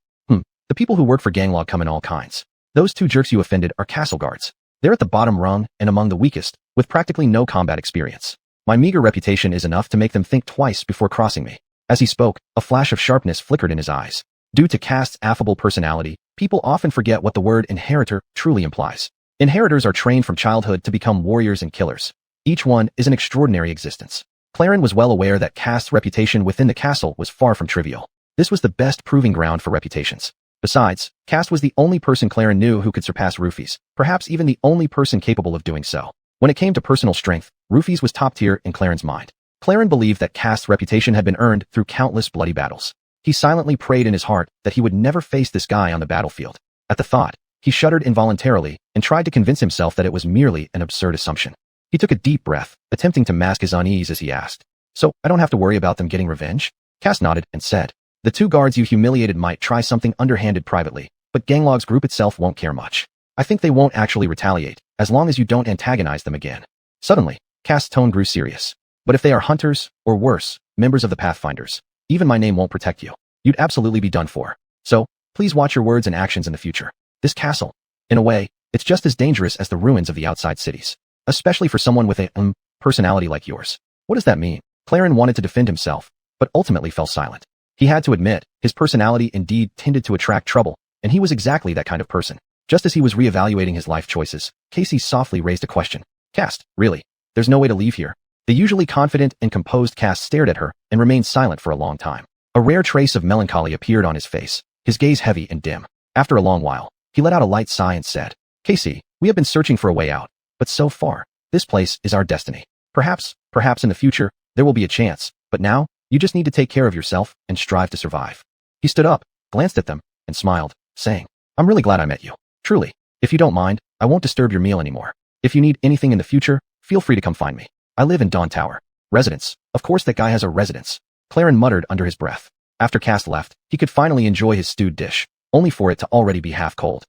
The people who work for Ganglog come in all kinds. Those two jerks you offended are castle guards. They're at the bottom rung and among the weakest, with practically no combat experience. My meager reputation is enough to make them think twice before crossing me. As he spoke, a flash of sharpness flickered in his eyes. Due to Cast's affable personality, people often forget what the word inheritor truly implies. Inheritors are trained from childhood to become warriors and killers. Each one is an extraordinary existence. Claren was well aware that Cast's reputation within the castle was far from trivial. This was the best proving ground for reputations. Besides, Cast was the only person Claren knew who could surpass Rufy's, perhaps even the only person capable of doing so. When it came to personal strength, Rufy's was top tier in Claren's mind. Claren believed that Cast's reputation had been earned through countless bloody battles. He silently prayed in his heart that he would never face this guy on the battlefield. At the thought, he shuddered involuntarily and tried to convince himself that it was merely an absurd assumption. He took a deep breath, attempting to mask his unease as he asked, "So, I don't have to worry about them getting revenge?" Cast nodded and said, "The two guards you humiliated might try something underhanded privately, but Ganglog's group itself won't care much. I think they won't actually retaliate, as long as you don't antagonize them again." Suddenly, Cast's tone grew serious. "But if they are hunters, or worse, members of the Pathfinders, even my name won't protect you. You'd absolutely be done for. So, please watch your words and actions in the future. This castle, in a way, it's just as dangerous as the ruins of the outside cities. Especially for someone with a, personality like yours." What does that mean? Claren wanted to defend himself, but ultimately fell silent. He had to admit, his personality indeed tended to attract trouble, and he was exactly that kind of person. Just as he was reevaluating his life choices, Casey softly raised a question. "Cast, really? There's no way to leave here?" The usually confident and composed Cast stared at her and remained silent for a long time. A rare trace of melancholy appeared on his face, his gaze heavy and dim. After a long while, he let out a light sigh and said, "Casey, we have been searching for a way out, but so far, this place is our destiny. Perhaps in the future, there will be a chance, but now, you just need to take care of yourself and strive to survive." He stood up, glanced at them, and smiled, saying, "I'm really glad I met you. Truly. If you don't mind, I won't disturb your meal anymore. If you need anything in the future, feel free to come find me. I live in Dawn Tower." Residence. Of course that guy has a residence. Claren muttered under his breath. After Cast left, he could finally enjoy his stewed dish, only for it to already be half cold.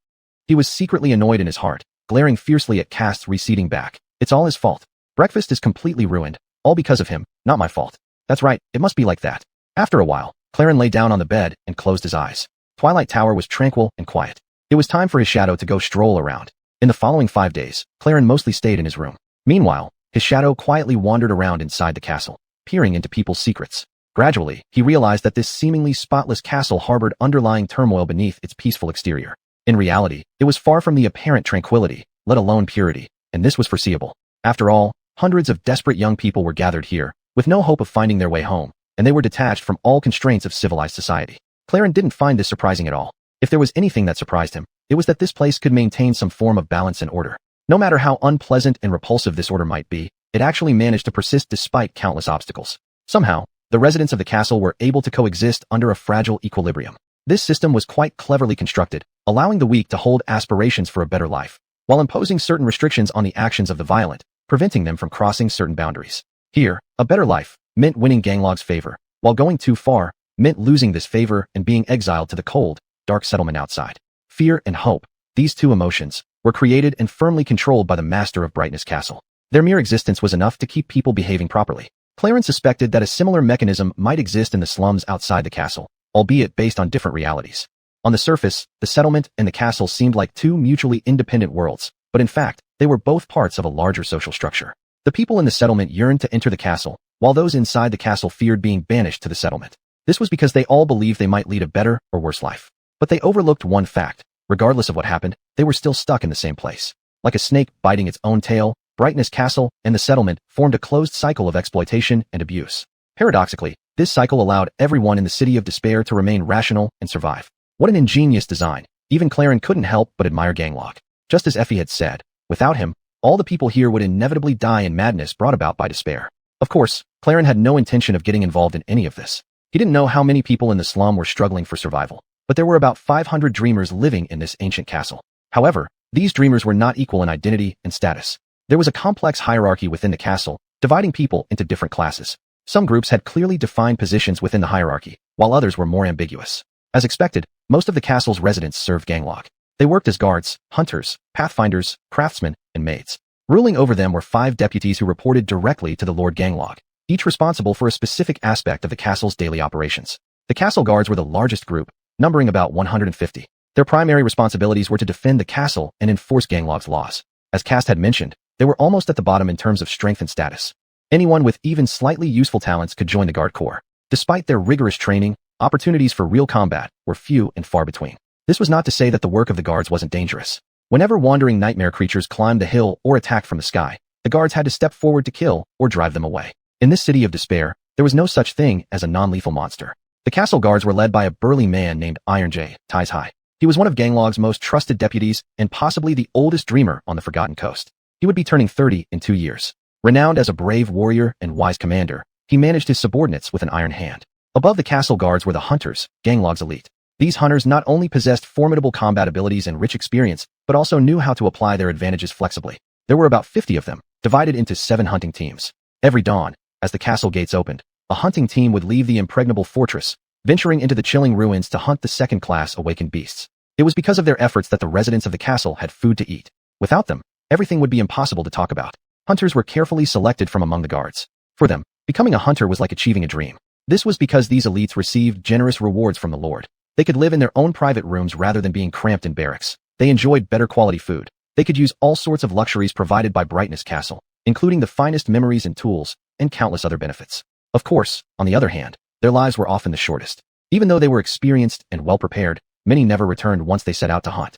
He was secretly annoyed in his heart, glaring fiercely at Cast's receding back. It's all his fault. Breakfast is completely ruined, all because of him, not my fault. That's right, it must be like that. After a while, Claren lay down on the bed and closed his eyes. Twilight Tower was tranquil and quiet. It was time for his shadow to go stroll around. In the following 5 days, Claren mostly stayed in his room. Meanwhile, his shadow quietly wandered around inside the castle, peering into people's secrets. Gradually, he realized that this seemingly spotless castle harbored underlying turmoil beneath its peaceful exterior. In reality, it was far from the apparent tranquility, let alone purity, and this was foreseeable. After all, hundreds of desperate young people were gathered here, with no hope of finding their way home, and they were detached from all constraints of civilized society. Claren didn't find this surprising at all. If there was anything that surprised him, it was that this place could maintain some form of balance and order. No matter how unpleasant and repulsive this order might be, it actually managed to persist despite countless obstacles. Somehow, the residents of the castle were able to coexist under a fragile equilibrium. This system was quite cleverly constructed, allowing the weak to hold aspirations for a better life, while imposing certain restrictions on the actions of the violent, preventing them from crossing certain boundaries. Here, a better life meant winning Ganglog's favor, while going too far meant losing this favor and being exiled to the cold, dark settlement outside. Fear and hope, these two emotions, were created and firmly controlled by the master of Brightness Castle. Their mere existence was enough to keep people behaving properly. Claren suspected that a similar mechanism might exist in the slums outside the castle, albeit based on different realities. On the surface, the settlement and the castle seemed like two mutually independent worlds, but in fact, they were both parts of a larger social structure. The people in the settlement yearned to enter the castle, while those inside the castle feared being banished to the settlement. This was because they all believed they might lead a better or worse life. But they overlooked one fact. Regardless of what happened, they were still stuck in the same place. Like a snake biting its own tail, Brightness Castle and the settlement formed a closed cycle of exploitation and abuse. Paradoxically, this cycle allowed everyone in the City of Despair to remain rational and survive. What an ingenious design. Even Claren couldn't help but admire Ganglok. Just as Effie had said, without him, all the people here would inevitably die in madness brought about by despair. Of course, Claren had no intention of getting involved in any of this. He didn't know how many people in the slum were struggling for survival, but there were about 500 dreamers living in this ancient castle. However, these dreamers were not equal in identity and status. There was a complex hierarchy within the castle, dividing people into different classes. Some groups had clearly defined positions within the hierarchy, while others were more ambiguous. As expected, most of the castle's residents served Ganglok. They worked as guards, hunters, pathfinders, craftsmen, and maids. Ruling over them were 5 deputies who reported directly to the Lord Ganglok, each responsible for a specific aspect of the castle's daily operations. The castle guards were the largest group, numbering about 150. Their primary responsibilities were to defend the castle and enforce Ganglok's laws. As Cast had mentioned, they were almost at the bottom in terms of strength and status. Anyone with even slightly useful talents could join the guard corps. Despite their rigorous training, opportunities for real combat were few and far between. This was not to say that the work of the guards wasn't dangerous. Whenever wandering nightmare creatures climbed the hill or attacked from the sky, the guards had to step forward to kill or drive them away. In this City of Despair, there was no such thing as a non-lethal monster. The castle guards were led by a burly man named Iron J. Ties High. He was one of Ganglok's most trusted deputies and possibly the oldest dreamer on the Forgotten Coast. He would be turning 30 in 2 years. Renowned as a brave warrior and wise commander, he managed his subordinates with an iron hand. Above the castle guards were the hunters, Ganglok's elite. These hunters not only possessed formidable combat abilities and rich experience, but also knew how to apply their advantages flexibly. There were about 50 of them, divided into 7 hunting teams. Every dawn, as the castle gates opened, a hunting team would leave the impregnable fortress, venturing into the chilling ruins to hunt the second-class awakened beasts. It was because of their efforts that the residents of the castle had food to eat. Without them, everything would be impossible to talk about. Hunters were carefully selected from among the guards. For them, becoming a hunter was like achieving a dream. This was because these elites received generous rewards from the Lord. They could live in their own private rooms rather than being cramped in barracks. They enjoyed better quality food. They could use all sorts of luxuries provided by Brightness Castle, including the finest memories and tools, and countless other benefits. Of course, on the other hand, their lives were often the shortest. Even though they were experienced and well-prepared, many never returned once they set out to hunt.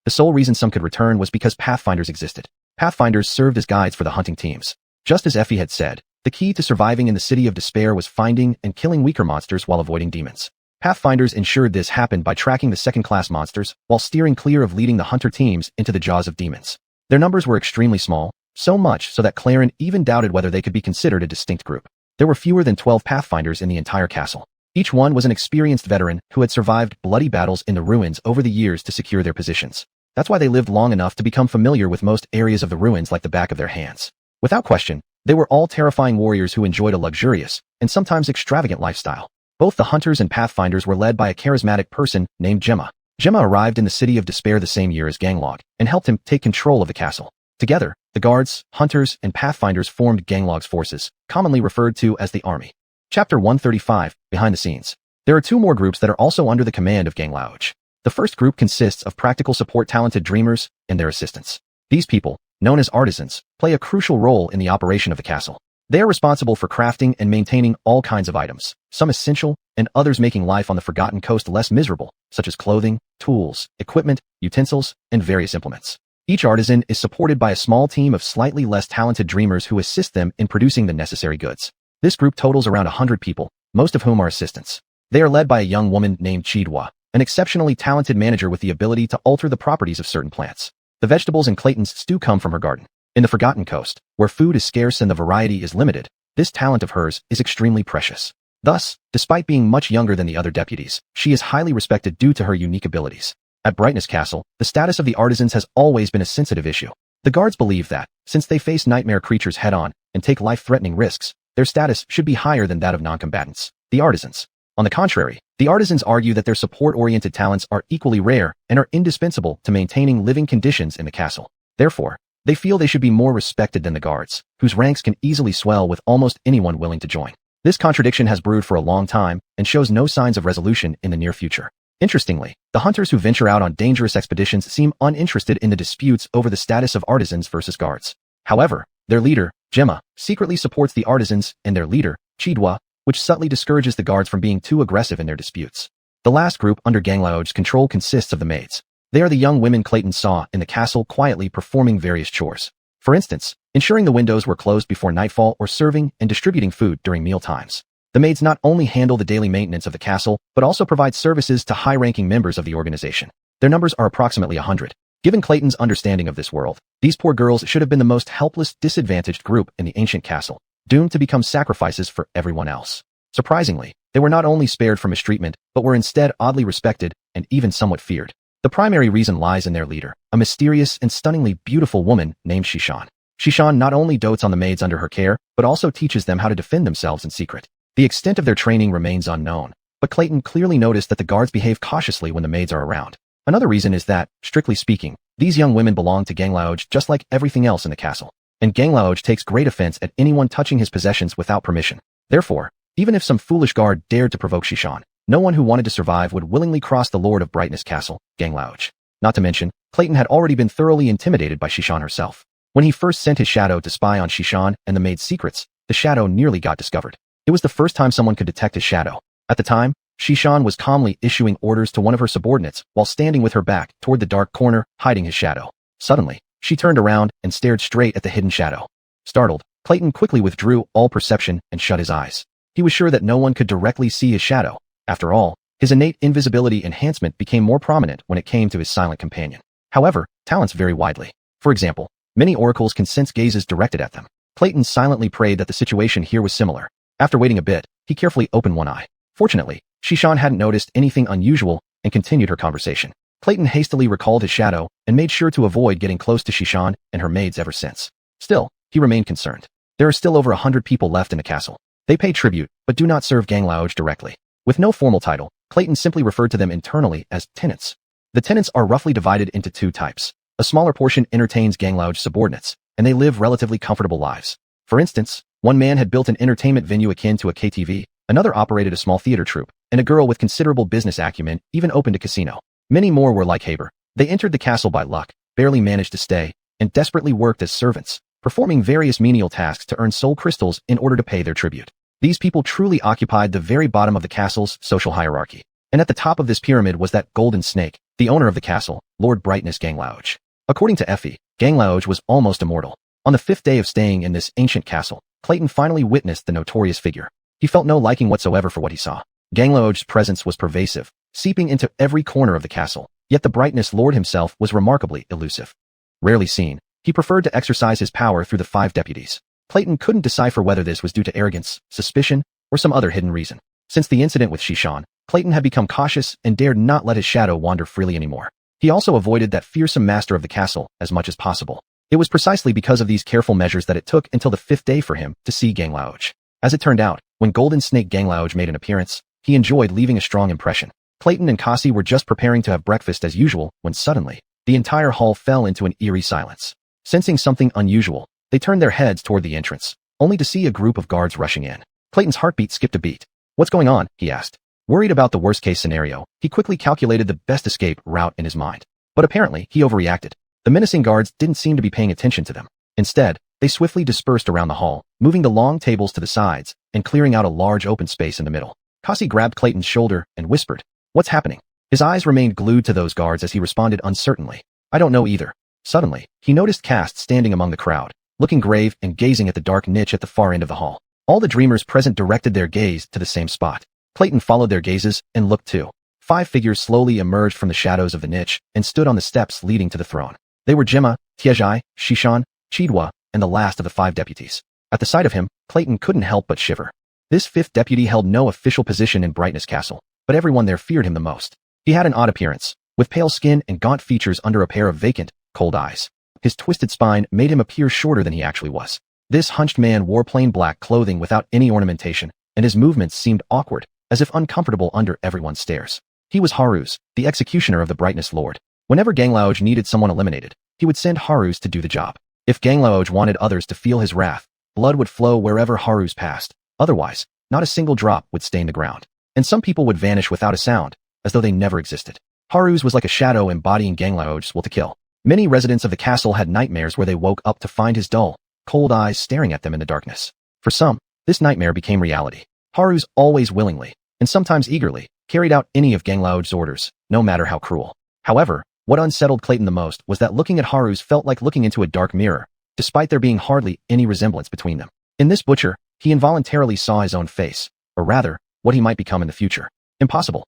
The sole reason some could return was because pathfinders existed. Pathfinders served as guides for the hunting teams. Just as Effie had said, the key to surviving in the City of Despair was finding and killing weaker monsters while avoiding demons. Pathfinders ensured this happened by tracking the second-class monsters while steering clear of leading the hunter teams into the jaws of demons. Their numbers were extremely small, so much so that Claren even doubted whether they could be considered a distinct group. There were fewer than 12 pathfinders in the entire castle. Each one was an experienced veteran who had survived bloody battles in the ruins over the years to secure their positions. That's why they lived long enough to become familiar with most areas of the ruins like the back of their hands. Without question, they were all terrifying warriors who enjoyed a luxurious and sometimes extravagant lifestyle. Both the hunters and pathfinders were led by a charismatic person named Gemma. Gemma arrived in the City of Despair the same year as Ganglok and helped him take control of the castle. Together, the guards, hunters, and pathfinders formed Ganglok's forces, commonly referred to as the Army. Chapter 135, Behind the Scenes. There are 2 more groups that are also under the command of Ganglok. The first group consists of practical support talented dreamers and their assistants. These people, known as artisans, play a crucial role in the operation of the castle. They are responsible for crafting and maintaining all kinds of items, some essential and others making life on the Forgotten Coast less miserable, such as clothing, tools, equipment, utensils, and various implements. Each artisan is supported by a small team of slightly less talented dreamers who assist them in producing the necessary goods. This group totals around 100 people, most of whom are assistants. They are led by a young woman named Chidwa, an exceptionally talented manager with the ability to alter the properties of certain plants. The vegetables in Clayton's stew come from her garden. In the Forgotten Coast, where food is scarce and the variety is limited, this talent of hers is extremely precious. Thus, despite being much younger than the other deputies, she is highly respected due to her unique abilities. At Brightness Castle, the status of the artisans has always been a sensitive issue. The guards believe that, since they face nightmare creatures head-on and take life-threatening risks, their status should be higher than that of non-combatants, the artisans. On the contrary, the artisans argue that their support-oriented talents are equally rare and are indispensable to maintaining living conditions in the castle. Therefore, they feel they should be more respected than the guards, whose ranks can easily swell with almost anyone willing to join. This contradiction has brewed for a long time and shows no signs of resolution in the near future. Interestingly, the hunters who venture out on dangerous expeditions seem uninterested in the disputes over the status of artisans versus guards. However, their leader, Gemma, secretly supports the artisans and their leader, Chidwa, which subtly discourages the guards from being too aggressive in their disputes. The last group under Ganglao's control consists of the maids. They are the young women Clayton saw in the castle quietly performing various chores. For instance, ensuring the windows were closed before nightfall or serving and distributing food during meal times. The maids not only handle the daily maintenance of the castle, but also provide services to high-ranking members of the organization. Their numbers are approximately 100. Given Clayton's understanding of this world, these poor girls should have been the most helpless, disadvantaged group in the ancient castle, doomed to become sacrifices for everyone else. Surprisingly, they were not only spared from mistreatment, but were instead oddly respected and even somewhat feared. The primary reason lies in their leader, a mysterious and stunningly beautiful woman named Xuanhuan. Xuanhuan not only dotes on the maids under her care, but also teaches them how to defend themselves in secret. The extent of their training remains unknown, but Clayton clearly noticed that the guards behave cautiously when the maids are around. Another reason is that, strictly speaking, these young women belong to Ganglaoj just like everything else in the castle, and Ganglaoj takes great offense at anyone touching his possessions without permission. Therefore, even if some foolish guard dared to provoke Xuanhuan, no one who wanted to survive would willingly cross the Lord of Brightness castle, Ganglaoj. Not to mention, Clayton had already been thoroughly intimidated by Xuanhuan herself. When he first sent his shadow to spy on Xuanhuan and the maid's secrets, the shadow nearly got discovered. It was the first time someone could detect his shadow. At the time, Xuanhuan was calmly issuing orders to one of her subordinates while standing with her back toward the dark corner, hiding his shadow. Suddenly, she turned around and stared straight at the hidden shadow. Startled, Clayton quickly withdrew all perception and shut his eyes. He was sure that no one could directly see his shadow. After all, his innate invisibility enhancement became more prominent when it came to his silent companion. However, talents vary widely. For example, many oracles can sense gazes directed at them. Clayton silently prayed that the situation here was similar. After waiting a bit, he carefully opened one eye. Fortunately, Xuanhuan hadn't noticed anything unusual and continued her conversation. Clayton hastily recalled his shadow and made sure to avoid getting close to Xuanhuan and her maids ever since. Still, he remained concerned. There are still over 100 people left in the castle. They pay tribute, but do not serve Ganglaoj directly. With no formal title, Clayton simply referred to them internally as tenants. The tenants are roughly divided into two types. A smaller portion entertains Ganglaoj subordinates, and they live relatively comfortable lives. For instance, one man had built an entertainment venue akin to a KTV, another operated a small theater troupe, and a girl with considerable business acumen even opened a casino. Many more were like Haber. They entered the castle by luck, barely managed to stay, and desperately worked as servants, performing various menial tasks to earn soul crystals in order to pay their tribute. These people truly occupied the very bottom of the castle's social hierarchy. And at the top of this pyramid was that golden snake, the owner of the castle, Lord Brightness Ganglaoj. According to Effie, Ganglaoj was almost immortal. On the 5th day of staying in this ancient castle, Clayton finally witnessed the notorious figure. He felt no liking whatsoever for what he saw. Ganglaoj's presence was pervasive, seeping into every corner of the castle, yet the Brightness Lord himself was remarkably elusive. Rarely seen, he preferred to exercise his power through the 5 deputies. Clayton couldn't decipher whether this was due to arrogance, suspicion, or some other hidden reason. Since the incident with Xuanhuan, Clayton had become cautious and dared not let his shadow wander freely anymore. He also avoided that fearsome master of the castle as much as possible. It was precisely because of these careful measures that it took until the 5th day for him to see Ganglaoj. As it turned out, when Golden Snake Ganglaoj made an appearance, he enjoyed leaving a strong impression. Clayton and Cassie were just preparing to have breakfast as usual when suddenly, the entire hall fell into an eerie silence. Sensing something unusual, they turned their heads toward the entrance, only to see a group of guards rushing in. Clayton's heartbeat skipped a beat. "What's going on?" he asked. Worried about the worst-case scenario, he quickly calculated the best escape route in his mind. But apparently, he overreacted. The menacing guards didn't seem to be paying attention to them. Instead, they swiftly dispersed around the hall, moving the long tables to the sides and clearing out a large open space in the middle. Cassie grabbed Clayton's shoulder and whispered, "What's happening?" His eyes remained glued to those guards as he responded uncertainly, "I don't know either." Suddenly, he noticed Cast standing among the crowd, looking grave and gazing at the dark niche at the far end of the hall. All the dreamers present directed their gaze to the same spot. Clayton followed their gazes and looked too. 5 figures slowly emerged from the shadows of the niche and stood on the steps leading to the throne. They were Gemma, Tiejai, Xuanhuan, Chidwa, and the last of the 5 deputies. At the sight of him, Clayton couldn't help but shiver. This 5th deputy held no official position in Brightness Castle, but everyone there feared him the most. He had an odd appearance, with pale skin and gaunt features under a pair of vacant, cold eyes. His twisted spine made him appear shorter than he actually was. This hunched man wore plain black clothing without any ornamentation, and his movements seemed awkward, as if uncomfortable under everyone's stares. He was Haruz, the executioner of the Brightness Lord. Whenever Ganglaoj needed someone eliminated, he would send Haruz to do the job. If Ganglaoj wanted others to feel his wrath, blood would flow wherever Haruz passed. Otherwise, not a single drop would stain the ground. And some people would vanish without a sound, as though they never existed. Haru's was like a shadow embodying Ganglao's will to kill. Many residents of the castle had nightmares where they woke up to find his dull, cold eyes staring at them in the darkness. For some, this nightmare became reality. Haru's always willingly, and sometimes eagerly, carried out any of Ganglao's orders, no matter how cruel. However, what unsettled Clayton the most was that looking at Haru's felt like looking into a dark mirror, despite there being hardly any resemblance between them. In this butcher, he involuntarily saw his own face, or rather, what he might become in the future. Impossible.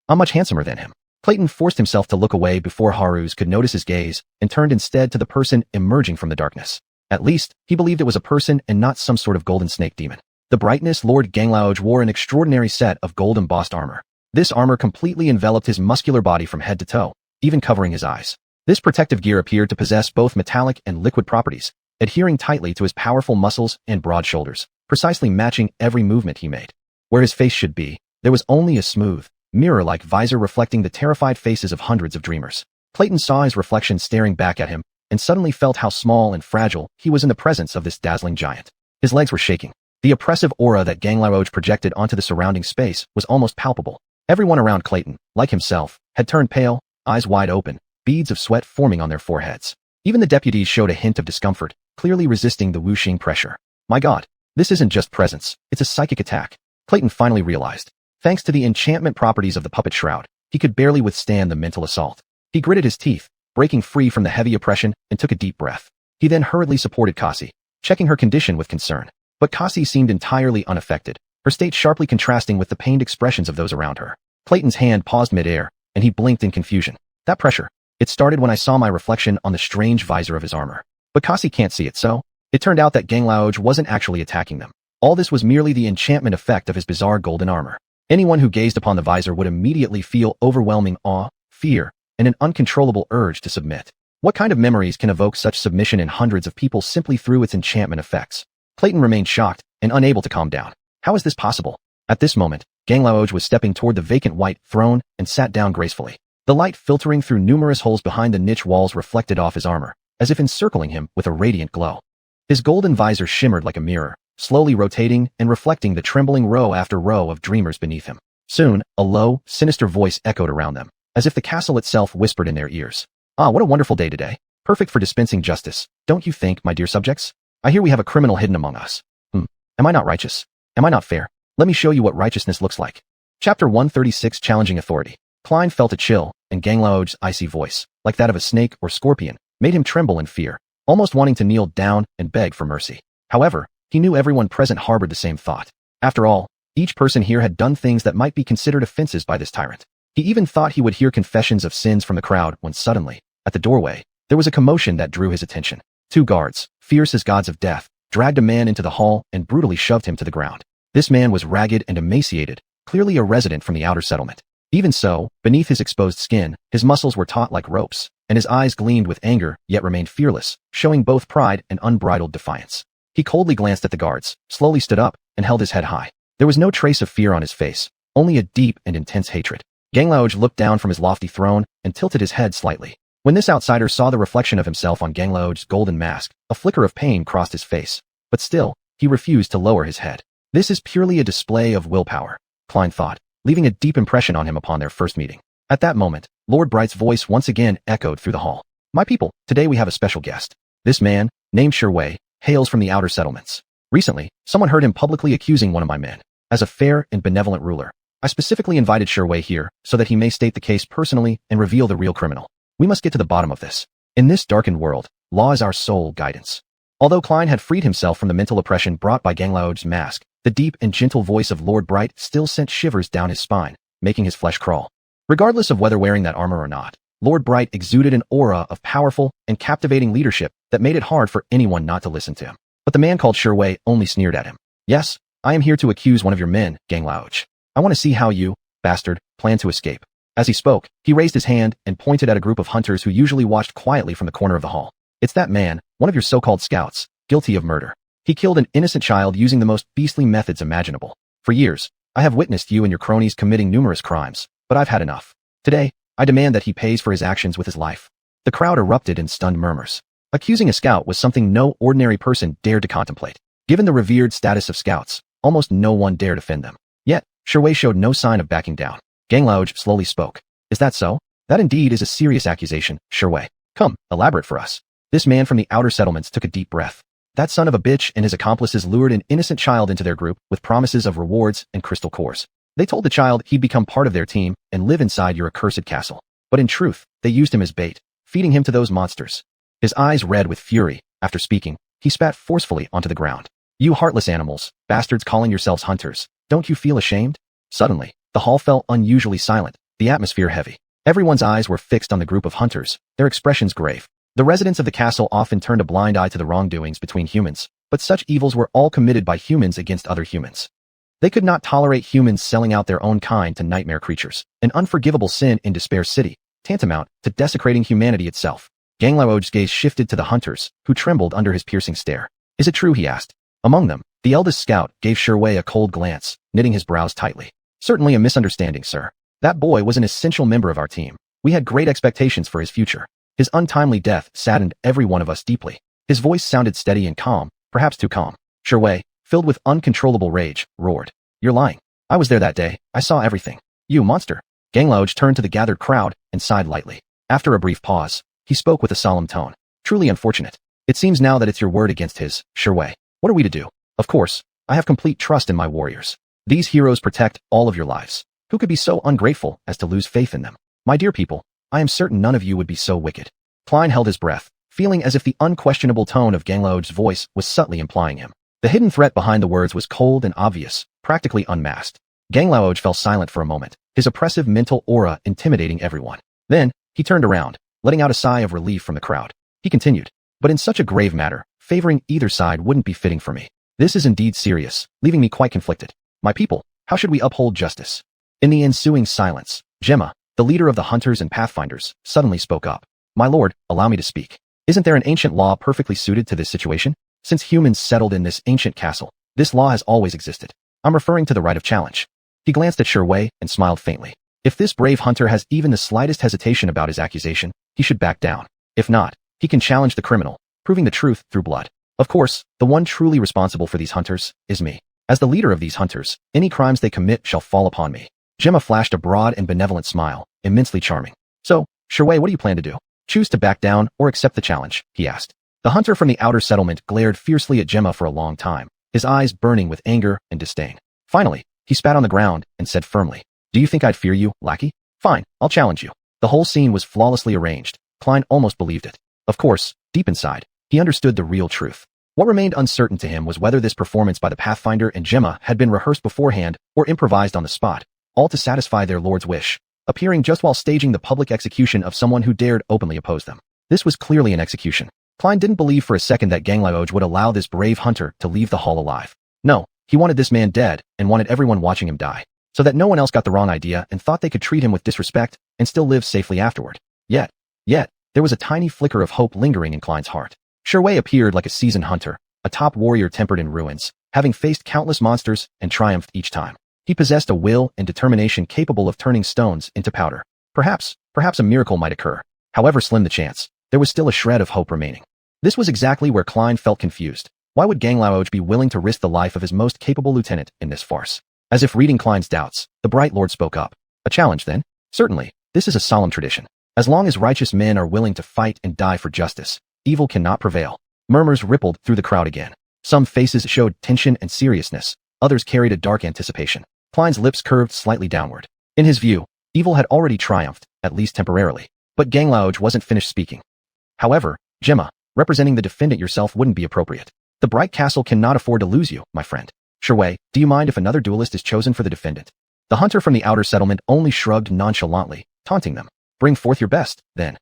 I'm much handsomer than him. Clayton forced himself to look away before Haru's could notice his gaze, and turned instead to the person emerging from the darkness. At least, he believed it was a person and not some sort of golden snake demon. The brightness Lord Ganglao wore an extraordinary set of gold-embossed armor. This armor completely enveloped his muscular body from head to toe, even covering his eyes. This protective gear appeared to possess both metallic and liquid properties, adhering tightly to his powerful muscles and broad shoulders, precisely matching every movement he made. Where his face should be, there was only a smooth, mirror-like visor reflecting the terrified faces of hundreds of dreamers. Clayton saw his reflection staring back at him, and suddenly felt how small and fragile he was in the presence of this dazzling giant. His legs were shaking. The oppressive aura that Ganglao projected onto the surrounding space was almost palpable. Everyone around Clayton, like himself, had turned pale, eyes wide open, beads of sweat forming on their foreheads. Even the deputies showed a hint of discomfort, clearly resisting the whooshing pressure. My God, this isn't just presence, it's a psychic attack. Clayton finally realized. Thanks to the enchantment properties of the puppet shroud, he could barely withstand the mental assault. He gritted his teeth, breaking free from the heavy oppression, and took a deep breath. He then hurriedly supported Cassie, checking her condition with concern. But Cassie seemed entirely unaffected, her state sharply contrasting with the pained expressions of those around her. Clayton's hand paused mid-air, and he blinked in confusion. That pressure. It started when I saw my reflection on the strange visor of his armor. But Cassie can't see it, so? It turned out that Ganglao wasn't actually attacking them. All this was merely the enchantment effect of his bizarre golden armor. Anyone who gazed upon the visor would immediately feel overwhelming awe, fear, and an uncontrollable urge to submit. What kind of memories can evoke such submission in hundreds of people simply through its enchantment effects? Clayton remained shocked and unable to calm down. How is this possible? At this moment, Ganglao was stepping toward the vacant white throne and sat down gracefully. The light filtering through numerous holes behind the niche walls reflected off his armor, as if encircling him with a radiant glow. His golden visor shimmered like a mirror, slowly rotating and reflecting the trembling row after row of dreamers beneath him. Soon, a low, sinister voice echoed around them, as if the castle itself whispered in their ears. Ah, what a wonderful day today. Perfect for dispensing justice, don't you think, my dear subjects? I hear we have a criminal hidden among us. Am I not righteous? Am I not fair? Let me show you what righteousness looks like. Chapter 136 Challenging Authority. Klein felt a chill, and Ganglao's icy voice, like that of a snake or scorpion, made him tremble in fear, almost wanting to kneel down and beg for mercy. However, he knew everyone present harbored the same thought. After all, each person here had done things that might be considered offenses by this tyrant. He even thought he would hear confessions of sins from the crowd when suddenly, at the doorway, there was a commotion that drew his attention. 2 guards, fierce as gods of death, dragged a man into the hall and brutally shoved him to the ground. This man was ragged and emaciated, clearly a resident from the outer settlement. Even so, beneath his exposed skin, his muscles were taut like ropes, and his eyes gleamed with anger yet remained fearless, showing both pride and unbridled defiance. He coldly glanced at the guards, slowly stood up, and held his head high. There was no trace of fear on his face, only a deep and intense hatred. Ganglao looked down from his lofty throne and tilted his head slightly. When this outsider saw the reflection of himself on Ganglao's golden mask, a flicker of pain crossed his face. But still, he refused to lower his head. This is purely a display of willpower, Klein thought, leaving a deep impression on him upon their first meeting. At that moment, Lord Bright's voice once again echoed through the hall. My people, today we have a special guest. This man, named Sherwei, hails from the outer settlements. Recently, someone heard him publicly accusing one of my men. As a fair and benevolent ruler, I specifically invited Sherwei here so that he may state the case personally and reveal the real criminal. We must get to the bottom of this. In this darkened world, law is our sole guidance. Although Klein had freed himself from the mental oppression brought by Ganglao's mask, the deep and gentle voice of Lord Bright still sent shivers down his spine, making his flesh crawl. Regardless of whether wearing that armor or not, Lord Bright exuded an aura of powerful and captivating leadership that made it hard for anyone not to listen to him. But the man called Sherwei only sneered at him. Yes, I am here to accuse one of your men, Ganglao. I want to see how you, bastard, plan to escape. As he spoke, he raised his hand and pointed at a group of hunters who usually watched quietly from the corner of the hall. It's that man, one of your so-called scouts, guilty of murder. He killed an innocent child using the most beastly methods imaginable. For years, I have witnessed you and your cronies committing numerous crimes, but I've had enough. Today, I demand that he pays for his actions with his life. The crowd erupted in stunned murmurs. Accusing a scout was something no ordinary person dared to contemplate. Given the revered status of scouts, almost no one dared offend them. Yet, Sherwei showed no sign of backing down. Ganglauge slowly spoke. Is that so? That indeed is a serious accusation, Sherway. Come, elaborate for us. This man from the outer settlements took a deep breath. That son of a bitch and his accomplices lured an innocent child into their group with promises of rewards and crystal cores. They told the child he'd become part of their team and live inside your accursed castle. But in truth, they used him as bait, feeding him to those monsters. His eyes red with fury. After speaking, he spat forcefully onto the ground. You heartless animals, bastards calling yourselves hunters, don't you feel ashamed? Suddenly, the hall fell unusually silent, the atmosphere heavy. Everyone's eyes were fixed on the group of hunters, their expressions grave. The residents of the castle often turned a blind eye to the wrongdoings between humans, but such evils were all committed by humans against other humans. They could not tolerate humans selling out their own kind to nightmare creatures, an unforgivable sin in Despair City, tantamount to desecrating humanity itself. Ganglauge's gaze shifted to the hunters, who trembled under his piercing stare. Is it true, he asked. Among them, the eldest scout gave Sherway a cold glance, knitting his brows tightly. Certainly a misunderstanding, sir. That boy was an essential member of our team. We had great expectations for his future. His untimely death saddened every one of us deeply. His voice sounded steady and calm, perhaps too calm. Sherway, filled with uncontrollable rage, roared. You're lying. I was there that day. I saw everything. You monster. Ganglauge turned to the gathered crowd and sighed lightly. After a brief pause, he spoke with a solemn tone. Truly unfortunate. It seems now that it's your word against his, Sherway. What are we to do? Of course, I have complete trust in my warriors. These heroes protect all of your lives. Who could be so ungrateful as to lose faith in them? My dear people, I am certain none of you would be so wicked. Klein held his breath, feeling as if the unquestionable tone of Ganglauge's voice was subtly implying him. The hidden threat behind the words was cold and obvious, practically unmasked. Ganglauge fell silent for a moment, his oppressive mental aura intimidating everyone. Then, he turned around, letting out a sigh of relief from the crowd. He continued, but in such a grave matter, favoring either side wouldn't be fitting for me. This is indeed serious, leaving me quite conflicted. My people, how should we uphold justice? In the ensuing silence, Gemma, the leader of the hunters and pathfinders, suddenly spoke up. My lord, allow me to speak. Isn't there an ancient law perfectly suited to this situation? Since humans settled in this ancient castle, this law has always existed. I'm referring to the right of challenge. He glanced at Sherway and smiled faintly. If this brave hunter has even the slightest hesitation about his accusation, he should back down. If not, he can challenge the criminal, proving the truth through blood. Of course, the one truly responsible for these hunters is me. As the leader of these hunters, any crimes they commit shall fall upon me. Gemma flashed a broad and benevolent smile, immensely charming. So, Sherway, what do you plan to do? Choose to back down or accept the challenge, he asked. The hunter from the outer settlement glared fiercely at Gemma for a long time, his eyes burning with anger and disdain. Finally, he spat on the ground and said firmly, Do you think I'd fear you, lackey? Fine, I'll challenge you. The whole scene was flawlessly arranged. Klein almost believed it. Of course, deep inside, he understood the real truth. What remained uncertain to him was whether this performance by the Pathfinder and Gemma had been rehearsed beforehand or improvised on the spot, all to satisfy their lord's wish, appearing just while staging the public execution of someone who dared openly oppose them. This was clearly an execution. Klein didn't believe for a second that Ganglauge would allow this brave hunter to leave the hall alive. No, he wanted this man dead and wanted everyone watching him die, so that no one else got the wrong idea and thought they could treat him with disrespect and still live safely afterward. Yet, there was a tiny flicker of hope lingering in Klein's heart. Sherway appeared like a seasoned hunter, a top warrior tempered in ruins, having faced countless monsters and triumphed each time. He possessed a will and determination capable of turning stones into powder. Perhaps a miracle might occur. However slim the chance, there was still a shred of hope remaining. This was exactly where Klein felt confused. Why would Ganglauge be willing to risk the life of his most capable lieutenant in this farce? As if reading Klein's doubts, the Bright Lord spoke up. A challenge, then? Certainly, this is a solemn tradition. As long as righteous men are willing to fight and die for justice, evil cannot prevail. Murmurs rippled through the crowd again. Some faces showed tension and seriousness, others carried a dark anticipation. Klein's lips curved slightly downward. In his view, evil had already triumphed, at least temporarily. But Ganglauge wasn't finished speaking. However, Gemma, representing the defendant yourself wouldn't be appropriate. The Bright Castle cannot afford to lose you, my friend. Sherway, do you mind if another duelist is chosen for the defendant? The hunter from the outer settlement only shrugged nonchalantly, taunting them. Bring forth your best, then.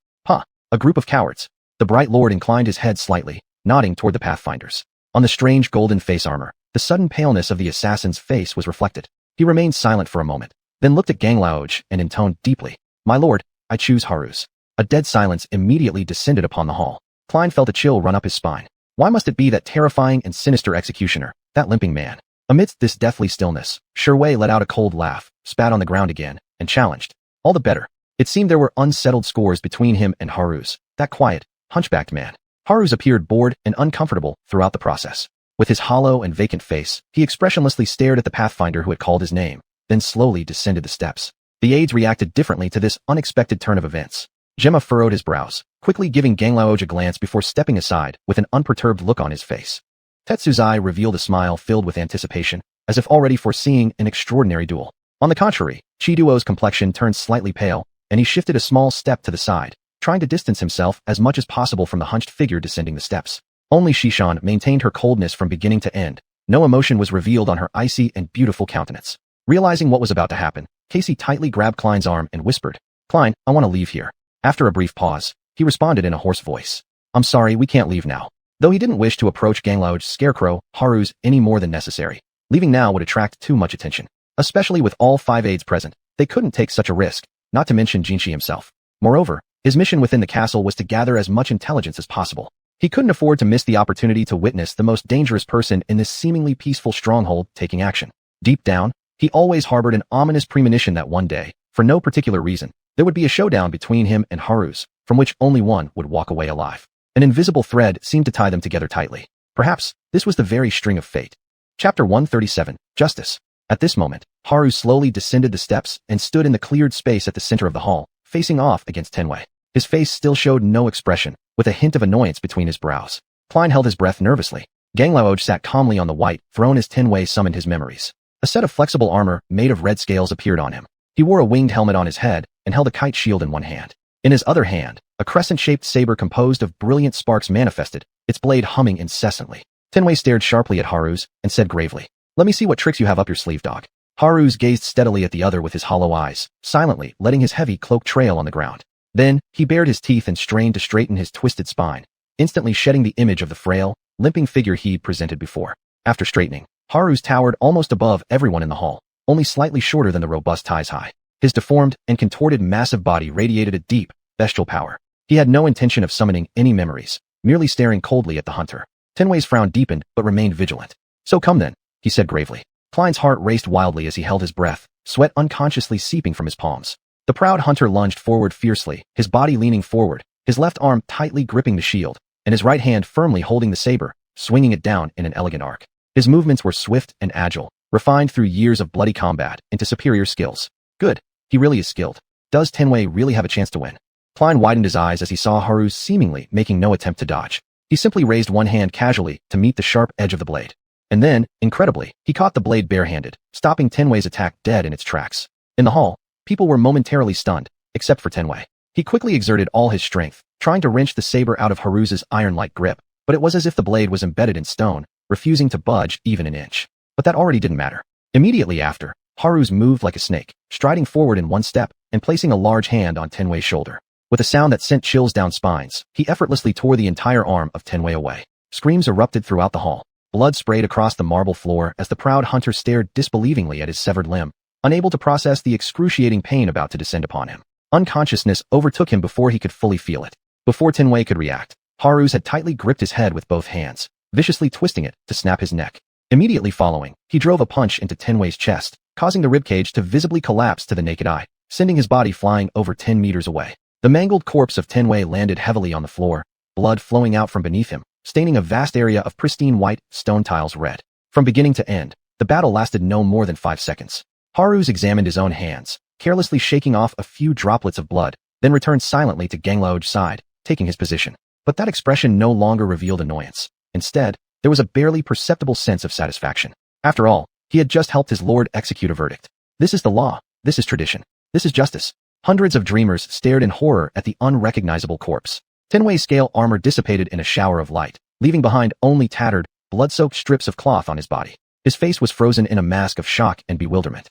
A group of cowards. The Bright Lord inclined his head slightly, nodding toward the Pathfinders. On the strange golden face armor, the sudden paleness of the assassin's face was reflected. He remained silent for a moment, then looked at Ganglauge and intoned deeply. My lord, I choose Haruz. A dead silence immediately descended upon the hall. Klein felt a chill run up his spine. Why must it be that terrifying and sinister executioner, that limping man? Amidst this deathly stillness, Sherway let out a cold laugh, spat on the ground again, and challenged. All the better. It seemed there were unsettled scores between him and Haruz, that quiet, hunchbacked man. Haruz appeared bored and uncomfortable throughout the process. With his hollow and vacant face, he expressionlessly stared at the Pathfinder who had called his name, then slowly descended the steps. The aides reacted differently to this unexpected turn of events. Gemma furrowed his brows, quickly giving Ganglao a glance before stepping aside with an unperturbed look on his face. Tetsuzai revealed a smile filled with anticipation, as if already foreseeing an extraordinary duel. On the contrary, Chiduo's complexion turned slightly pale, and he shifted a small step to the side, trying to distance himself as much as possible from the hunched figure descending the steps. Only Shishan maintained her coldness from beginning to end. No emotion was revealed on her icy and beautiful countenance. Realizing what was about to happen, Casey tightly grabbed Klein's arm and whispered, "Klein, I want to leave here." After a brief pause, he responded in a hoarse voice, "I'm sorry, we can't leave now." Though he didn't wish to approach Ganglao's scarecrow, Haru's, any more than necessary. Leaving now would attract too much attention. Especially with all 5 aides present, they couldn't take such a risk, not to mention Jinshi himself. Moreover, his mission within the castle was to gather as much intelligence as possible. He couldn't afford to miss the opportunity to witness the most dangerous person in this seemingly peaceful stronghold taking action. Deep down, he always harbored an ominous premonition that one day, for no particular reason, there would be a showdown between him and Haru's, from which only one would walk away alive. An invisible thread seemed to tie them together tightly. Perhaps, this was the very string of fate. Chapter 137, Justice. At this moment, Haru slowly descended the steps and stood in the cleared space at the center of the hall, facing off against Tenwei. His face still showed no expression, with a hint of annoyance between his brows. Klein held his breath nervously. Ganglao sat calmly on the white throne as Tenwei summoned his memories. A set of flexible armor made of red scales appeared on him. He wore a winged helmet on his head and held a kite shield in one hand. In his other hand, a crescent-shaped saber composed of brilliant sparks manifested, its blade humming incessantly. Tenwei stared sharply at Haru's and said gravely, "Let me see what tricks you have up your sleeve, dog." Haru's gazed steadily at the other with his hollow eyes, silently letting his heavy cloak trail on the ground. Then, he bared his teeth and strained to straighten his twisted spine, instantly shedding the image of the frail, limping figure he'd presented before. After straightening, Haru's towered almost above everyone in the hall, only slightly shorter than the robust Taizai. His deformed and contorted massive body radiated a deep, bestial power. He had no intention of summoning any memories, merely staring coldly at the hunter. Tenwei's frown deepened but remained vigilant. "So come then," he said gravely. Klein's heart raced wildly as he held his breath, sweat unconsciously seeping from his palms. The proud hunter lunged forward fiercely, his body leaning forward, his left arm tightly gripping the shield, and his right hand firmly holding the saber, swinging it down in an elegant arc. His movements were swift and agile, refined through years of bloody combat into superior skills. Good. He really is skilled. Does Tenwei really have a chance to win? Klein widened his eyes as he saw Haru seemingly making no attempt to dodge. He simply raised one hand casually to meet the sharp edge of the blade. And then, incredibly, he caught the blade barehanded, stopping Tenwei's attack dead in its tracks. In the hall, people were momentarily stunned, except for Tenwei. He quickly exerted all his strength, trying to wrench the saber out of Haru's iron-like grip, but it was as if the blade was embedded in stone, refusing to budge even an inch. But that already didn't matter. Immediately after, Haru's moved like a snake, striding forward in one step and placing a large hand on Tenwei's shoulder. With a sound that sent chills down spines, he effortlessly tore the entire arm of Tenwei away. Screams erupted throughout the hall. Blood sprayed across the marble floor as the proud hunter stared disbelievingly at his severed limb, unable to process the excruciating pain about to descend upon him. Unconsciousness overtook him before he could fully feel it. Before Tenwei could react, Haru's had tightly gripped his head with both hands, viciously twisting it to snap his neck. Immediately following, he drove a punch into Tenwei's chest, causing the ribcage to visibly collapse to the naked eye, sending his body flying over 10 meters away. The mangled corpse of Tenwei landed heavily on the floor, blood flowing out from beneath him, staining a vast area of pristine white stone tiles red. From beginning to end, the battle lasted no more than 5 seconds. Haru's examined his own hands, carelessly shaking off a few droplets of blood, then returned silently to Ganglao's side, taking his position. But that expression no longer revealed annoyance. Instead, there was a barely perceptible sense of satisfaction. After all, he had just helped his lord execute a verdict. This is the law, this is tradition, this is justice. Hundreds of dreamers stared in horror at the unrecognizable corpse. Tenwei's scale armor dissipated in a shower of light, leaving behind only tattered, blood-soaked strips of cloth on his body. His face was frozen in a mask of shock and bewilderment.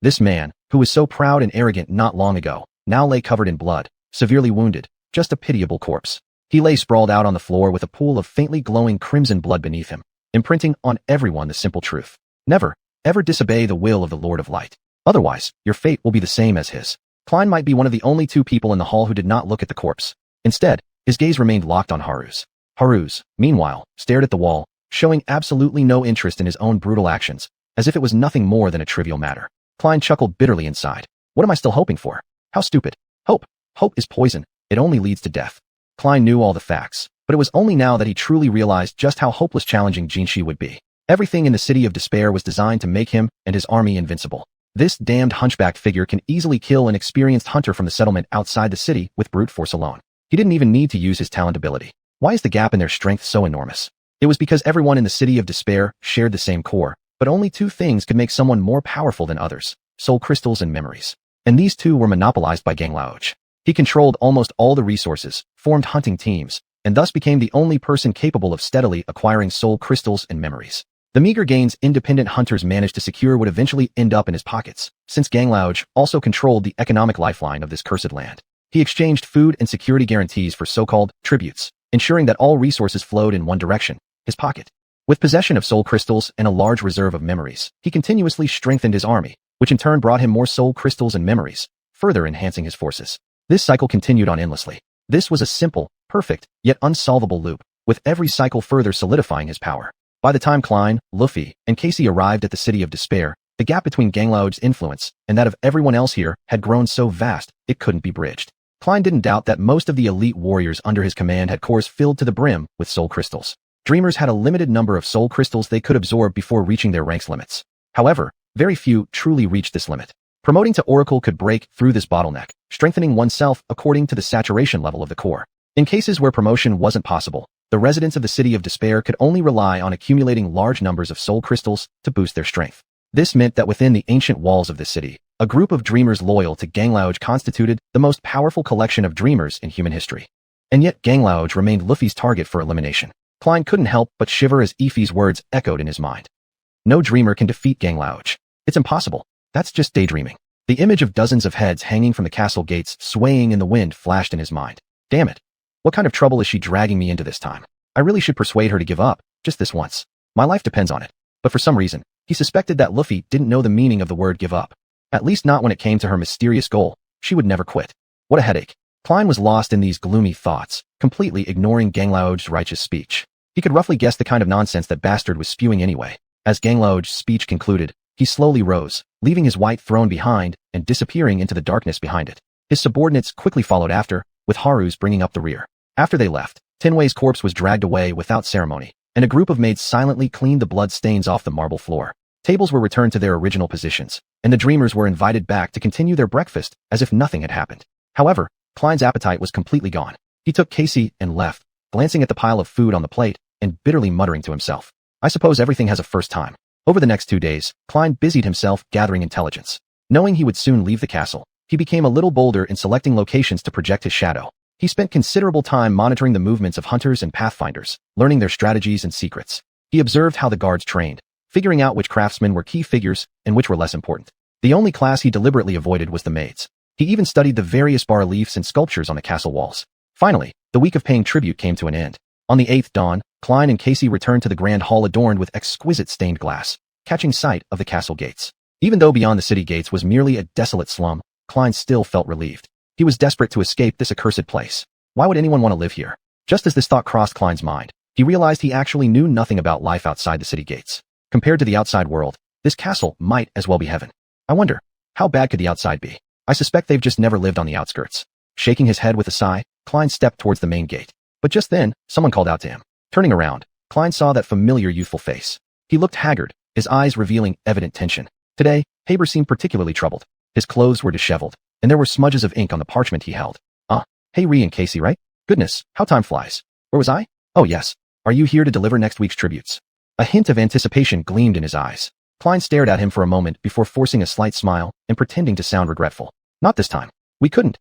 This man, who was so proud and arrogant not long ago, now lay covered in blood, severely wounded, just a pitiable corpse. He lay sprawled out on the floor with a pool of faintly glowing crimson blood beneath him, imprinting on everyone the simple truth. Never, ever disobey the will of the Lord of Light. Otherwise, your fate will be the same as his. Klein might be one of the only 2 people in the hall who did not look at the corpse. Instead, his gaze remained locked on Haru's. Haru's, meanwhile, stared at the wall, showing absolutely no interest in his own brutal actions, as if it was nothing more than a trivial matter. Klein chuckled bitterly inside. What am I still hoping for? How stupid. Hope. Hope is poison. It only leads to death. Klein knew all the facts, but it was only now that he truly realized just how hopeless challenging Jinshi would be. Everything in the City of Despair was designed to make him and his army invincible. This damned hunchbacked figure can easily kill an experienced hunter from the settlement outside the city with brute force alone. He didn't even need to use his talent ability. Why is the gap in their strength so enormous? It was because everyone in the City of Despair shared the same core, but only two things could make someone more powerful than others: soul crystals and memories. And these two were monopolized by Ganglauge. He controlled almost all the resources, formed hunting teams, and thus became the only person capable of steadily acquiring soul crystals and memories. The meager gains independent hunters managed to secure would eventually end up in his pockets, since Ganglauge also controlled the economic lifeline of this cursed land. He exchanged food and security guarantees for so-called tributes, ensuring that all resources flowed in one direction: his pocket. With possession of soul crystals and a large reserve of memories, he continuously strengthened his army, which in turn brought him more soul crystals and memories, further enhancing his forces. This cycle continued on endlessly. This was a simple, perfect, yet unsolvable loop, with every cycle further solidifying his power. By the time Klein, Luffy, and Casey arrived at the City of Despair, the gap between Ganglauge's influence and that of everyone else here had grown so vast it couldn't be bridged. Klein didn't doubt that most of the elite warriors under his command had cores filled to the brim with soul crystals. Dreamers had a limited number of soul crystals they could absorb before reaching their ranks limits. However, very few truly reached this limit. Promoting to Oracle could break through this bottleneck, strengthening oneself according to the saturation level of the core. In cases where promotion wasn't possible, the residents of the City of Despair could only rely on accumulating large numbers of soul crystals to boost their strength. This meant that within the ancient walls of the city, a group of dreamers loyal to Ganglauge constituted the most powerful collection of dreamers in human history. And yet Ganglauge remained Luffy's target for elimination. Klein couldn't help but shiver as Ify's words echoed in his mind. No dreamer can defeat Ganglauge. It's impossible. That's just daydreaming. The image of dozens of heads hanging from the castle gates swaying in the wind flashed in his mind. Damn it. What kind of trouble is she dragging me into this time? I really should persuade her to give up, just this once. My life depends on it. But for some reason, he suspected that Luffy didn't know the meaning of the word give up. At least not when it came to her mysterious goal. She would never quit. What a headache. Klein was lost in these gloomy thoughts, completely ignoring Ganglauge's righteous speech. He could roughly guess the kind of nonsense that bastard was spewing anyway. As Ganglauge's speech concluded, he slowly rose, leaving his white throne behind and disappearing into the darkness behind it. His subordinates quickly followed after, with Haru's bringing up the rear. After they left, Tenway's corpse was dragged away without ceremony, and a group of maids silently cleaned the blood stains off the marble floor. Tables were returned to their original positions, and the dreamers were invited back to continue their breakfast as if nothing had happened. However, Klein's appetite was completely gone. He took Casey and left, glancing at the pile of food on the plate and bitterly muttering to himself. I suppose everything has a first time. Over the next 2 days, Klein busied himself gathering intelligence. Knowing he would soon leave the castle, he became a little bolder in selecting locations to project his shadow. He spent considerable time monitoring the movements of hunters and pathfinders, learning their strategies and secrets. He observed how the guards trained, figuring out which craftsmen were key figures and which were less important. The only class he deliberately avoided was the maids. He even studied the various bas-reliefs and sculptures on the castle walls. Finally, the week of paying tribute came to an end. On the 8th dawn, Klein and Casey returned to the grand hall adorned with exquisite stained glass, catching sight of the castle gates. Even though beyond the city gates was merely a desolate slum, Klein still felt relieved. He was desperate to escape this accursed place. Why would anyone want to live here? Just as this thought crossed Klein's mind, he realized he actually knew nothing about life outside the city gates. Compared to the outside world, this castle might as well be heaven. I wonder, how bad could the outside be? I suspect they've just never lived on the outskirts. Shaking his head with a sigh, Klein stepped towards the main gate. But just then, someone called out to him. Turning around, Klein saw that familiar youthful face. He looked haggard, his eyes revealing evident tension. Today, Haber seemed particularly troubled. His clothes were disheveled, and there were smudges of ink on the parchment he held. Hey Ree and Casey, right? Goodness, how time flies. Where was I? Oh yes. Are you here to deliver next week's tributes? A hint of anticipation gleamed in his eyes. Klein stared at him for a moment before forcing a slight smile and pretending to sound regretful. Not this time. We couldn't,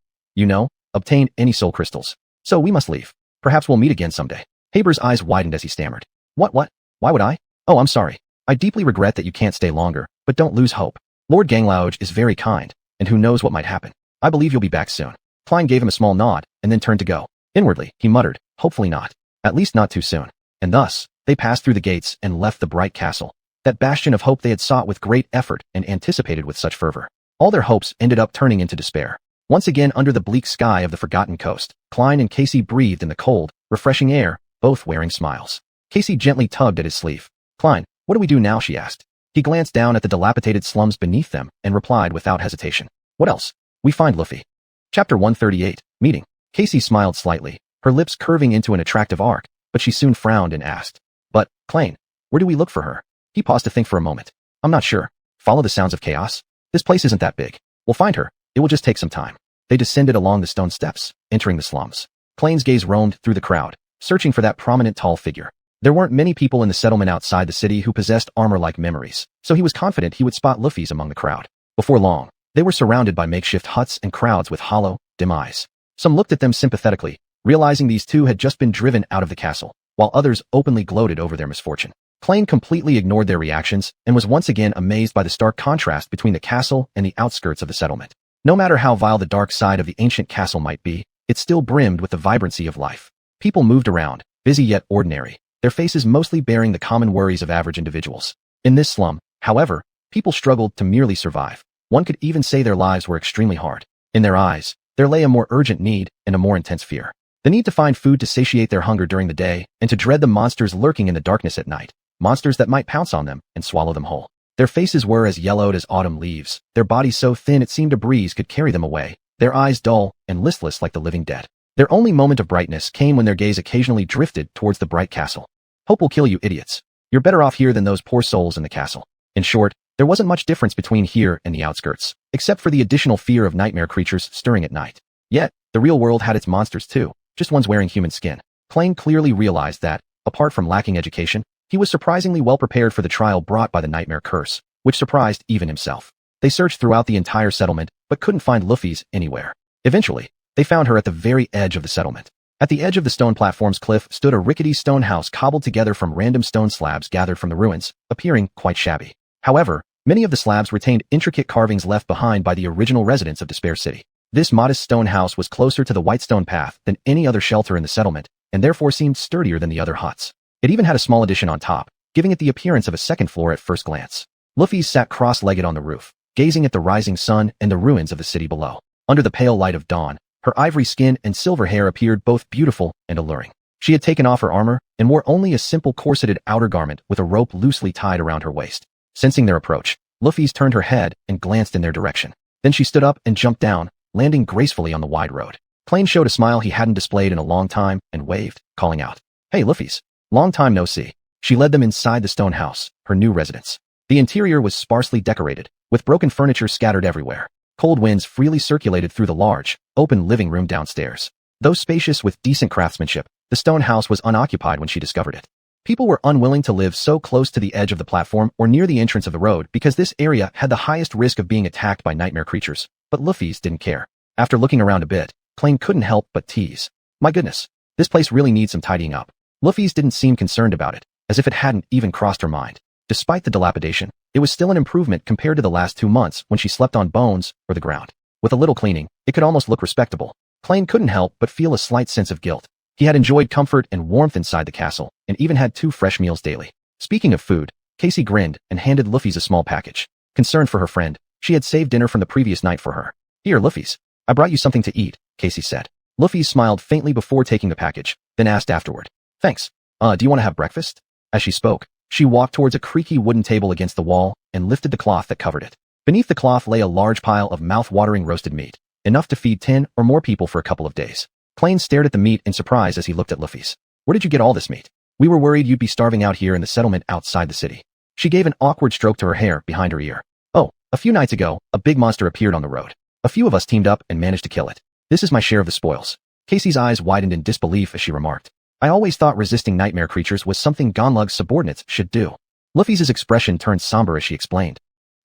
obtain any soul crystals. So we must leave. Perhaps we'll meet again someday. Haber's eyes widened as he stammered. What? Why would I? Oh, I'm sorry. I deeply regret that you can't stay longer, but don't lose hope. Lord Ganglauge is very kind, and who knows what might happen. I believe you'll be back soon. Klein gave him a small nod and then turned to go. Inwardly, he muttered, hopefully not. At least not too soon. And thus, they passed through the gates and left the bright castle. That bastion of hope they had sought with great effort and anticipated with such fervor. All their hopes ended up turning into despair. Once again under the bleak sky of the forgotten coast, Klein and Casey breathed in the cold, refreshing air, both wearing smiles. Casey gently tugged at his sleeve. Klein, what do we do now? She asked. He glanced down at the dilapidated slums beneath them and replied without hesitation. What else? We find Luffy. Chapter 138, Meeting. Casey smiled slightly, her lips curving into an attractive arc, but she soon frowned and asked. But, Klein, where do we look for her? He paused to think for a moment. I'm not sure. Follow the sounds of chaos? This place isn't that big. We'll find her. It will just take some time. They descended along the stone steps, entering the slums. Clayne's gaze roamed through the crowd, searching for that prominent tall figure. There weren't many people in the settlement outside the city who possessed armor-like memories, so he was confident he would spot Luffy's among the crowd. Before long, they were surrounded by makeshift huts and crowds with hollow, dim eyes. Some looked at them sympathetically, realizing these two had just been driven out of the castle, while others openly gloated over their misfortune. Clayne completely ignored their reactions and was once again amazed by the stark contrast between the castle and the outskirts of the settlement. No matter how vile the dark side of the ancient castle might be, it still brimmed with the vibrancy of life. People moved around, busy yet ordinary, their faces mostly bearing the common worries of average individuals. In this slum, however, people struggled to merely survive. One could even say their lives were extremely hard. In their eyes, there lay a more urgent need and a more intense fear. The need to find food to satiate their hunger during the day and to dread the monsters lurking in the darkness at night. Monsters that might pounce on them and swallow them whole. Their faces were as yellowed as autumn leaves, their bodies so thin it seemed a breeze could carry them away, their eyes dull and listless like the living dead. Their only moment of brightness came when their gaze occasionally drifted towards the bright castle. Hope will kill you, idiots. You're better off here than those poor souls in the castle. In short, there wasn't much difference between here and the outskirts, except for the additional fear of nightmare creatures stirring at night. Yet, the real world had its monsters too, just ones wearing human skin. Clayne clearly realized that, apart from lacking education, he was surprisingly well prepared for the trial brought by the nightmare curse, which surprised even himself. They searched throughout the entire settlement, but couldn't find Luffy's anywhere. Eventually, they found her at the very edge of the settlement. At the edge of the stone platform's cliff stood a rickety stone house cobbled together from random stone slabs gathered from the ruins, appearing quite shabby. However, many of the slabs retained intricate carvings left behind by the original residents of Despair City. This modest stone house was closer to the white stone path than any other shelter in the settlement, and therefore seemed sturdier than the other huts. It even had a small addition on top, giving it the appearance of a second floor at first glance. Luffy sat cross-legged on the roof, gazing at the rising sun and the ruins of the city below. Under the pale light of dawn, her ivory skin and silver hair appeared both beautiful and alluring. She had taken off her armor and wore only a simple corseted outer garment with a rope loosely tied around her waist. Sensing their approach, Luffy turned her head and glanced in their direction. Then she stood up and jumped down, landing gracefully on the wide road. Clayne showed a smile he hadn't displayed in a long time and waved, calling out, "Hey, Luffy's. Long time no see." She led them inside the stone house, her new residence. The interior was sparsely decorated, with broken furniture scattered everywhere. Cold winds freely circulated through the large, open living room downstairs. Though spacious with decent craftsmanship, the stone house was unoccupied when she discovered it. People were unwilling to live so close to the edge of the platform or near the entrance of the road because this area had the highest risk of being attacked by nightmare creatures, but Luffy's didn't care. After looking around a bit, Clayne couldn't help but tease. "My goodness, this place really needs some tidying up." Luffy's didn't seem concerned about it, as if it hadn't even crossed her mind. Despite the dilapidation, it was still an improvement compared to the last 2 months when she slept on bones or the ground. With a little cleaning, it could almost look respectable. Clayne couldn't help but feel a slight sense of guilt. He had enjoyed comfort and warmth inside the castle, and even had 2 fresh meals daily. Speaking of food, Casey grinned and handed Luffy's a small package. Concerned for her friend, she had saved dinner from the previous night for her. "Here, Luffy's. I brought you something to eat," Casey said. Luffy smiled faintly before taking the package, then asked afterward, "Thanks. Do you want to have breakfast?" As she spoke, she walked towards a creaky wooden table against the wall and lifted the cloth that covered it. Beneath the cloth lay a large pile of mouth-watering roasted meat, enough to feed 10 or more people for a couple of days. Clayne stared at the meat in surprise as he looked at Luffy's. "Where did you get all this meat? We were worried you'd be starving out here in the settlement outside the city." She gave an awkward stroke to her hair behind her ear. "Oh, a few nights ago, a big monster appeared on the road. A few of us teamed up and managed to kill it. This is my share of the spoils." Casey's eyes widened in disbelief as she remarked, "I always thought resisting nightmare creatures was something Gonlug's subordinates should do." Luffy's expression turned somber as she explained,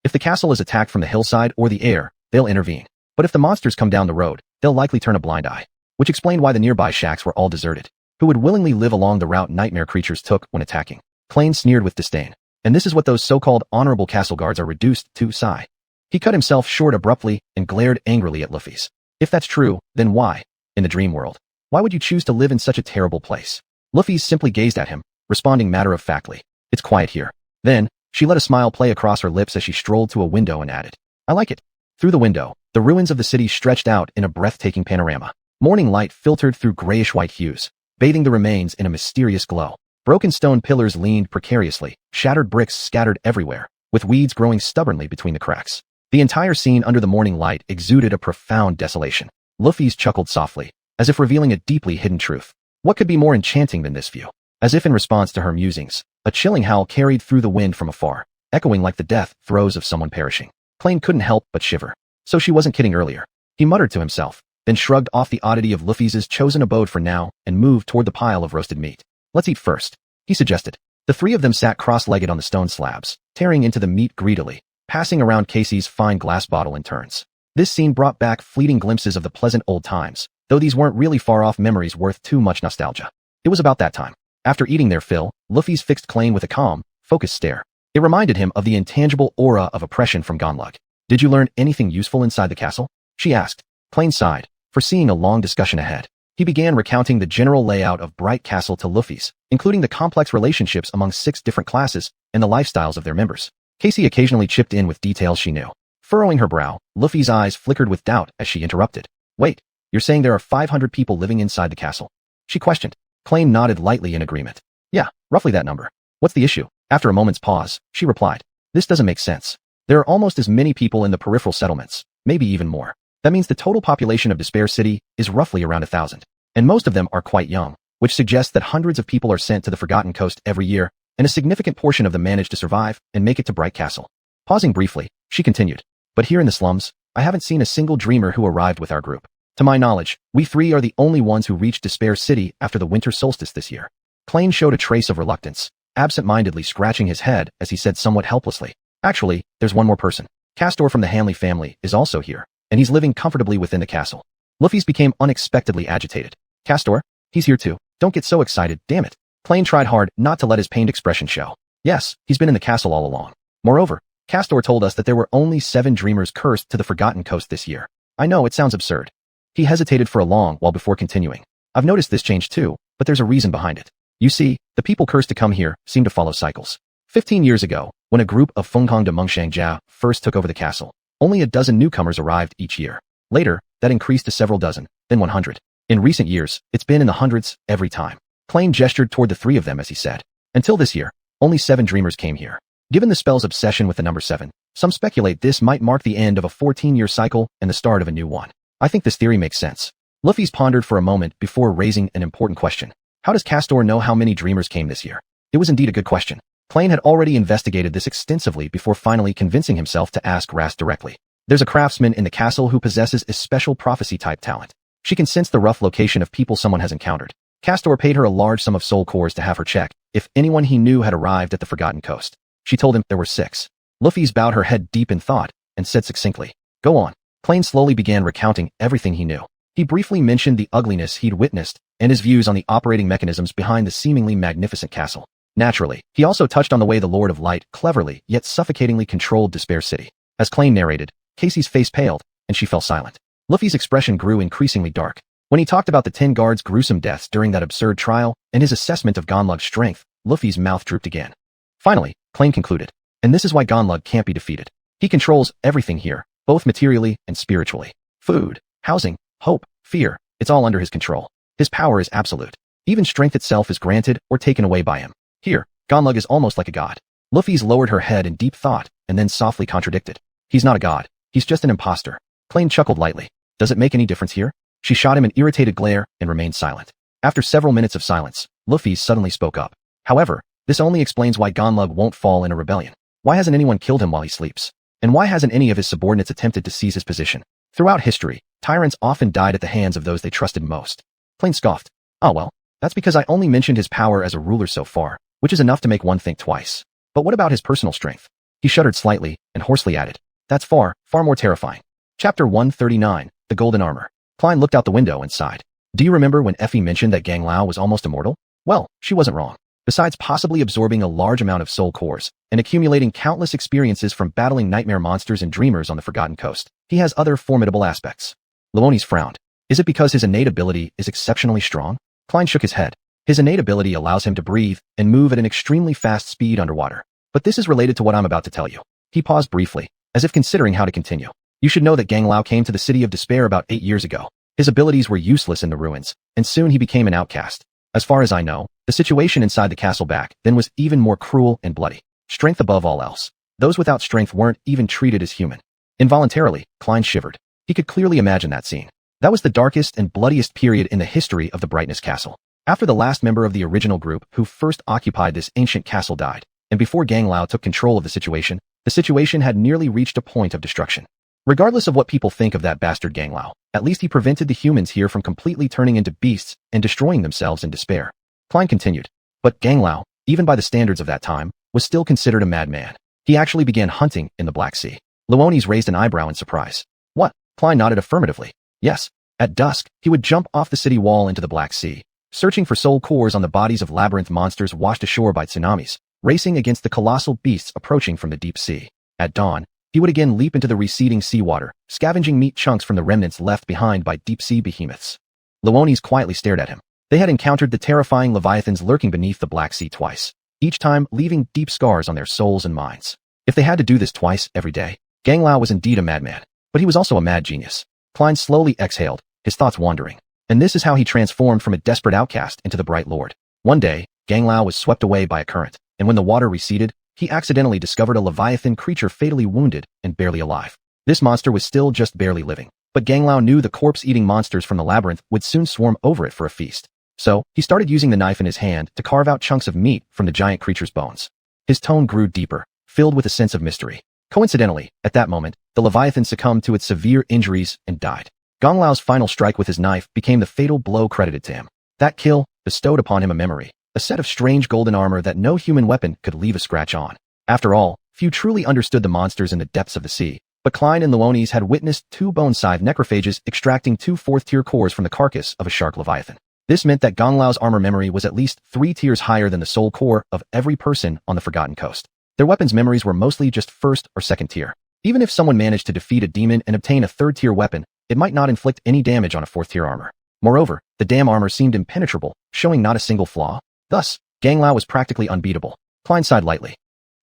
"If the castle is attacked from the hillside or the air, they'll intervene. But if the monsters come down the road, they'll likely turn a blind eye." Which explained why the nearby shacks were all deserted. Who would willingly live along the route nightmare creatures took when attacking? Clayne sneered with disdain. "And this is what those so-called honorable castle guards are reduced to, sigh." He cut himself short abruptly and glared angrily at Luffy's. "If that's true, then why? In the dream world, why would you choose to live in such a terrible place?" Luffy simply gazed at him, responding matter-of-factly, "It's quiet here." Then, she let a smile play across her lips as she strolled to a window and added, "I like it." Through the window, the ruins of the city stretched out in a breathtaking panorama. Morning light filtered through grayish-white hues, bathing the remains in a mysterious glow. Broken stone pillars leaned precariously, shattered bricks scattered everywhere, with weeds growing stubbornly between the cracks. The entire scene under the morning light exuded a profound desolation. Luffy's chuckled softly, as if revealing a deeply hidden truth. What could be more enchanting than this view? As if in response to her musings, a chilling howl carried through the wind from afar, echoing like the death throes of someone perishing. Klein couldn't help but shiver. So she wasn't kidding earlier. He muttered to himself, then shrugged off the oddity of Luffy's chosen abode for now and moved toward the pile of roasted meat. Let's eat first, he suggested. The three of them sat cross-legged on the stone slabs, tearing into the meat greedily, passing around Casey's fine glass bottle in turns. This scene brought back fleeting glimpses of the pleasant old times, though these weren't really far-off memories worth too much nostalgia. It was about that time. After eating their fill, Luffy's fixed Klein with a calm, focused stare. It reminded him of the intangible aura of oppression from Gonlug. Did you learn anything useful inside the castle? She asked. Klein sighed, foreseeing a long discussion ahead. He began recounting the general layout of Bright Castle to Luffy's, including the complex relationships among 6 different classes and the lifestyles of their members. Casey occasionally chipped in with details she knew. Furrowing her brow, Luffy's eyes flickered with doubt as she interrupted. Wait, you're saying there are 500 people living inside the castle? She questioned. Klein nodded lightly in agreement. Yeah, roughly that number. What's the issue? After a moment's pause, she replied. This doesn't make sense. There are almost as many people in the peripheral settlements, maybe even more. That means the total population of Despair City is roughly around 1,000. And most of them are quite young, which suggests that hundreds of people are sent to the Forgotten Coast every year, and a significant portion of them manage to survive and make it to Bright Castle. Pausing briefly, she continued. But here in the slums, I haven't seen a single dreamer who arrived with our group. To my knowledge, we 3 are the only ones who reached Despair City after the winter solstice this year. Klein showed a trace of reluctance, absent-mindedly scratching his head as he said somewhat helplessly. Actually, there's one more person. Castor from the Hanley family is also here, and he's living comfortably within the castle. Luffy's became unexpectedly agitated. Castor? He's here too. Don't get so excited, damn it. Klein tried hard not to let his pained expression show. Yes, he's been in the castle all along. Moreover, Castor told us that there were only 7 dreamers cursed to the Forgotten Coast this year. I know it sounds absurd. He hesitated for a long while before continuing. I've noticed this change too, but there's a reason behind it. You see, the people cursed to come here seem to follow cycles. 15 years ago, when a group of Fengkong de Mengshang first took over the castle, only a dozen newcomers arrived each year. Later, that increased to several dozen, then 100. In recent years, it's been in the hundreds every time. Klein gestured toward the 3 of them as he said. Until this year, only 7 dreamers came here. Given the spell's obsession with the number 7, some speculate this might mark the end of a 14-year cycle and the start of a new one. I think this theory makes sense. Luffy's pondered for a moment before raising an important question. How does Castor know how many dreamers came this year? It was indeed a good question. Klein had already investigated this extensively before finally convincing himself to ask Rast directly. There's a craftsman in the castle who possesses a special prophecy-type talent. She can sense the rough location of people someone has encountered. Castor paid her a large sum of soul cores to have her check if anyone he knew had arrived at the Forgotten Coast. She told him there were 6. Luffy's bowed her head deep in thought and said succinctly, Go on. Klein slowly began recounting everything he knew. He briefly mentioned the ugliness he'd witnessed and his views on the operating mechanisms behind the seemingly magnificent castle. Naturally, he also touched on the way the Lord of Light cleverly yet suffocatingly controlled Despair City. As Klein narrated, Casey's face paled, and she fell silent. Luffy's expression grew increasingly dark. When he talked about the 10 guards' gruesome deaths during that absurd trial and his assessment of Gonlug's strength, Luffy's mouth drooped again. Finally, Klein concluded, and this is why Gonlug can't be defeated. He controls everything here, both materially and spiritually. Food, housing, hope, fear, it's all under his control. His power is absolute. Even strength itself is granted or taken away by him. Here, Gonlug is almost like a god. Luffy's lowered her head in deep thought and then softly contradicted. He's not a god. He's just an imposter. Klein chuckled lightly. Does it make any difference here? She shot him an irritated glare and remained silent. After several minutes of silence, Luffy suddenly spoke up. However, this only explains why Gonlug won't fall in a rebellion. Why hasn't anyone killed him while he sleeps? And why hasn't any of his subordinates attempted to seize his position? Throughout history, tyrants often died at the hands of those they trusted most. Klein scoffed. Oh well, that's because I only mentioned his power as a ruler so far, which is enough to make one think twice. But what about his personal strength? He shuddered slightly and hoarsely added, That's far, far more terrifying. Chapter 139, The Golden Armor. Klein looked out the window and sighed. Do you remember when Effie mentioned that Gang Lao was almost immortal? Well, she wasn't wrong. Besides possibly absorbing a large amount of soul cores and accumulating countless experiences from battling nightmare monsters and dreamers on the Forgotten Coast, he has other formidable aspects. Leonis frowned. Is it because his innate ability is exceptionally strong? Klein shook his head. His innate ability allows him to breathe and move at an extremely fast speed underwater. But this is related to what I'm about to tell you. He paused briefly, as if considering how to continue. You should know that Gang Lao came to the City of Despair about 8 years ago. His abilities were useless in the ruins, and soon he became an outcast. As far as I know, the situation inside the castle back then was even more cruel and bloody. Strength above all else. Those without strength weren't even treated as human. Involuntarily, Klein shivered. He could clearly imagine that scene. That was the darkest and bloodiest period in the history of the Brightness Castle. After the last member of the original group who first occupied this ancient castle died, and before Gang Lao took control of the situation, The situation had nearly reached a point of destruction. Regardless of what people think of that bastard Ganglao, at least he prevented the humans here from completely turning into beasts and destroying themselves in despair. Klein continued. But Ganglao, even by the standards of that time, was still considered a madman. He actually began hunting in the Black Sea. Luones raised an eyebrow in surprise. What? Klein nodded affirmatively. Yes. At dusk, he would jump off the city wall into the Black Sea, searching for soul cores on the bodies of labyrinth monsters washed ashore by tsunamis, racing against the colossal beasts approaching from the deep sea. At dawn, he would again leap into the receding seawater, scavenging meat chunks from the remnants left behind by deep-sea behemoths. Luones quietly stared at him. They had encountered the terrifying leviathans lurking beneath the Black Sea twice, each time leaving deep scars on their souls and minds. If they had to do this twice every day, Ganglao was indeed a madman, but he was also a mad genius. Klein slowly exhaled, his thoughts wandering. And this is how he transformed from a desperate outcast into the Bright Lord. One day, Ganglao was swept away by a current, and when the water receded, he accidentally discovered a leviathan creature fatally wounded and barely alive. This monster was still just barely living, but Ganglao knew the corpse-eating monsters from the labyrinth would soon swarm over it for a feast. So, he started using the knife in his hand to carve out chunks of meat from the giant creature's bones. His tone grew deeper, filled with a sense of mystery. Coincidentally, at that moment, the leviathan succumbed to its severe injuries and died. Ganglao's final strike with his knife became the fatal blow credited to him. That kill bestowed upon him a memory, a set of strange golden armor that no human weapon could leave a scratch on. After all, few truly understood the monsters in the depths of the sea, but Klein and Luones had witnessed two bone-scythe necrophages extracting two fourth-tier cores from the carcass of a shark leviathan. This meant that Ganglao's armor memory was at least 3 tiers higher than the soul core of every person on the Forgotten Coast. Their weapons memories were mostly just first or second tier. Even if someone managed to defeat a demon and obtain a third-tier weapon, it might not inflict any damage on a fourth-tier armor. Moreover, the damn armor seemed impenetrable, showing not a single flaw. Thus, Ganglao was practically unbeatable. Klein sighed lightly.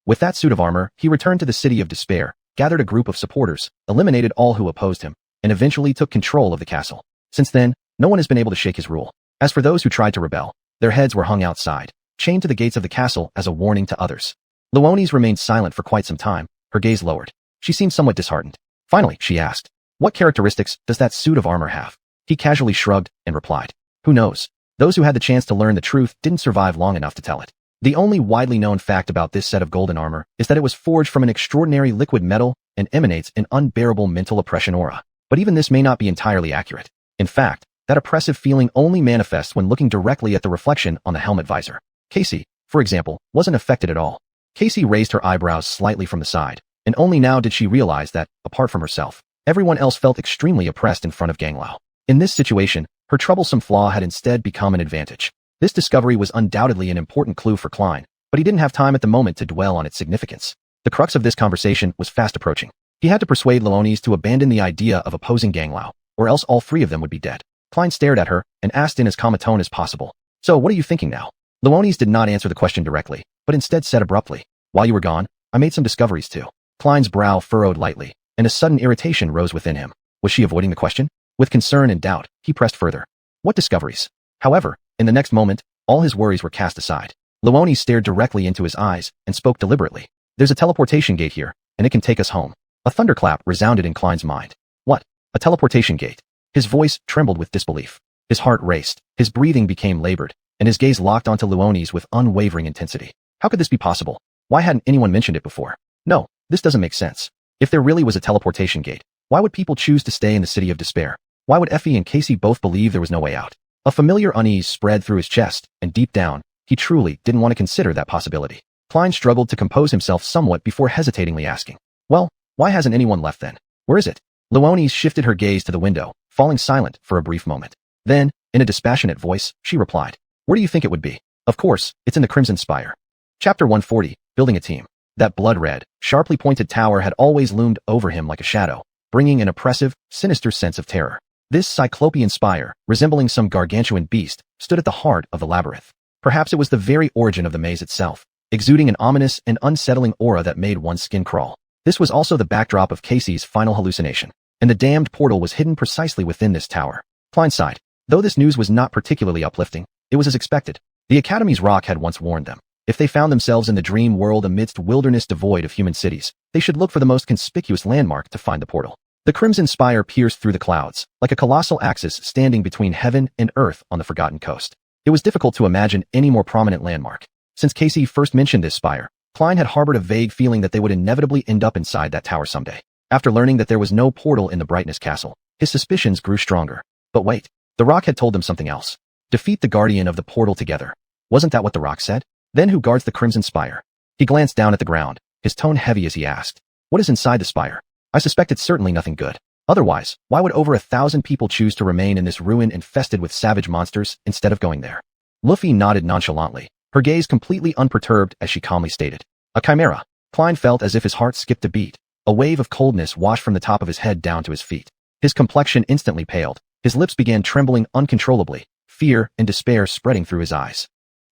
With that suit of armor, he returned to the City of Despair, gathered a group of supporters, eliminated all who opposed him, and eventually took control of the castle. Since then, no one has been able to shake his rule. As for those who tried to rebel, their heads were hung outside, chained to the gates of the castle as a warning to others. Luones remained silent for quite some time, her gaze lowered. She seemed somewhat disheartened. Finally, she asked, "What characteristics does that suit of armor have?" He casually shrugged and replied, "Who knows? Those who had the chance to learn the truth didn't survive long enough to tell it." The only widely known fact about this set of golden armor is that it was forged from an extraordinary liquid metal and emanates an unbearable mental oppression aura. But even this may not be entirely accurate. In fact, that oppressive feeling only manifests when looking directly at the reflection on the helmet visor. Casey, for example, wasn't affected at all. Casey raised her eyebrows slightly from the side, and only now did she realize that, apart from herself, everyone else felt extremely oppressed in front of Ganglao. In this situation, her troublesome flaw had instead become an advantage. This discovery was undoubtedly an important clue for Klein, but he didn't have time at the moment to dwell on its significance. The crux of this conversation was fast approaching. He had to persuade Luones to abandon the idea of opposing Ganglao, or else all three of them would be dead. Klein stared at her and asked in as calm a tone as possible, "So what are you thinking now?" Luones did not answer the question directly, but instead said abruptly, "While you were gone, I made some discoveries too." Klein's brow furrowed lightly, and a sudden irritation rose within him. Was she avoiding the question? With concern and doubt, he pressed further. "What discoveries?" However, in the next moment, all his worries were cast aside. Luones stared directly into his eyes and spoke deliberately. "There's a teleportation gate here, and it can take us home." A thunderclap resounded in Klein's mind. What? A teleportation gate? His voice trembled with disbelief. His heart raced, his breathing became labored, and his gaze locked onto Luones with unwavering intensity. How could this be possible? Why hadn't anyone mentioned it before? No, this doesn't make sense. If there really was a teleportation gate, why would people choose to stay in the City of Despair? Why would Effie and Casey both believe there was no way out? A familiar unease spread through his chest, and deep down, he truly didn't want to consider that possibility. Klein struggled to compose himself somewhat before hesitatingly asking, "Well, why hasn't anyone left then? Where is it?" Luones shifted her gaze to the window, falling silent for a brief moment. Then, in a dispassionate voice, she replied, "Where do you think it would be? Of course, it's in the Crimson Spire." Chapter 140, Building a Team. That blood-red, sharply pointed tower had always loomed over him like a shadow, bringing an oppressive, sinister sense of terror. This cyclopean spire, resembling some gargantuan beast, stood at the heart of the labyrinth. Perhaps it was the very origin of the maze itself, exuding an ominous and unsettling aura that made one's skin crawl. This was also the backdrop of Casey's final hallucination, and the damned portal was hidden precisely within this tower. Klein sighed. Though this news was not particularly uplifting, it was as expected. The Academy's rock had once warned them. If they found themselves in the dream world amidst wilderness devoid of human cities, they should look for the most conspicuous landmark to find the portal. The Crimson Spire pierced through the clouds, like a colossal axis standing between heaven and earth on the Forgotten Coast. It was difficult to imagine any more prominent landmark. Since Casey first mentioned this spire, Klein had harbored a vague feeling that they would inevitably end up inside that tower someday. After learning that there was no portal in the Brightness Castle, his suspicions grew stronger. But wait, the rock had told them something else. Defeat the guardian of the portal together. Wasn't that what the rock said? Then who guards the Crimson Spire? He glanced down at the ground, his tone heavy as he asked, what is inside the spire? I suspect it's certainly nothing good. Otherwise, why would over 1,000 people choose to remain in this ruin infested with savage monsters instead of going there? Luffy nodded nonchalantly, her gaze completely unperturbed as she calmly stated, a chimera. Klein felt as if his heart skipped a beat. A wave of coldness washed from the top of his head down to his feet. His complexion instantly paled, his lips began trembling uncontrollably, fear and despair spreading through his eyes.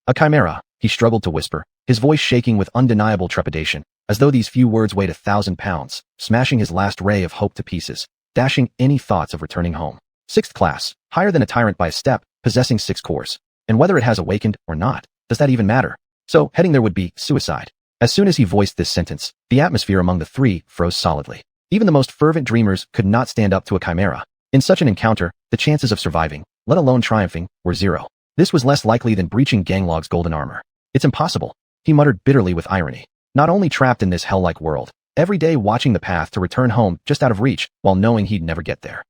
A chimera, he struggled to whisper, his voice shaking with undeniable trepidation, as though these few words weighed 1,000 pounds, smashing his last ray of hope to pieces, dashing any thoughts of returning home. 6th class, higher than a tyrant by a step, possessing 6 cores. And whether it has awakened or not, does that even matter? So, heading there would be suicide. As soon as he voiced this sentence, the atmosphere among the three froze solidly. Even the most fervent dreamers could not stand up to a chimera. In such an encounter, the chances of surviving, let alone triumphing, were 0. This was less likely than breaching Ganglog's golden armor. It's impossible, he muttered bitterly with irony. Not only trapped in this hell-like world, every day watching the path to return home just out of reach while knowing he'd never get there.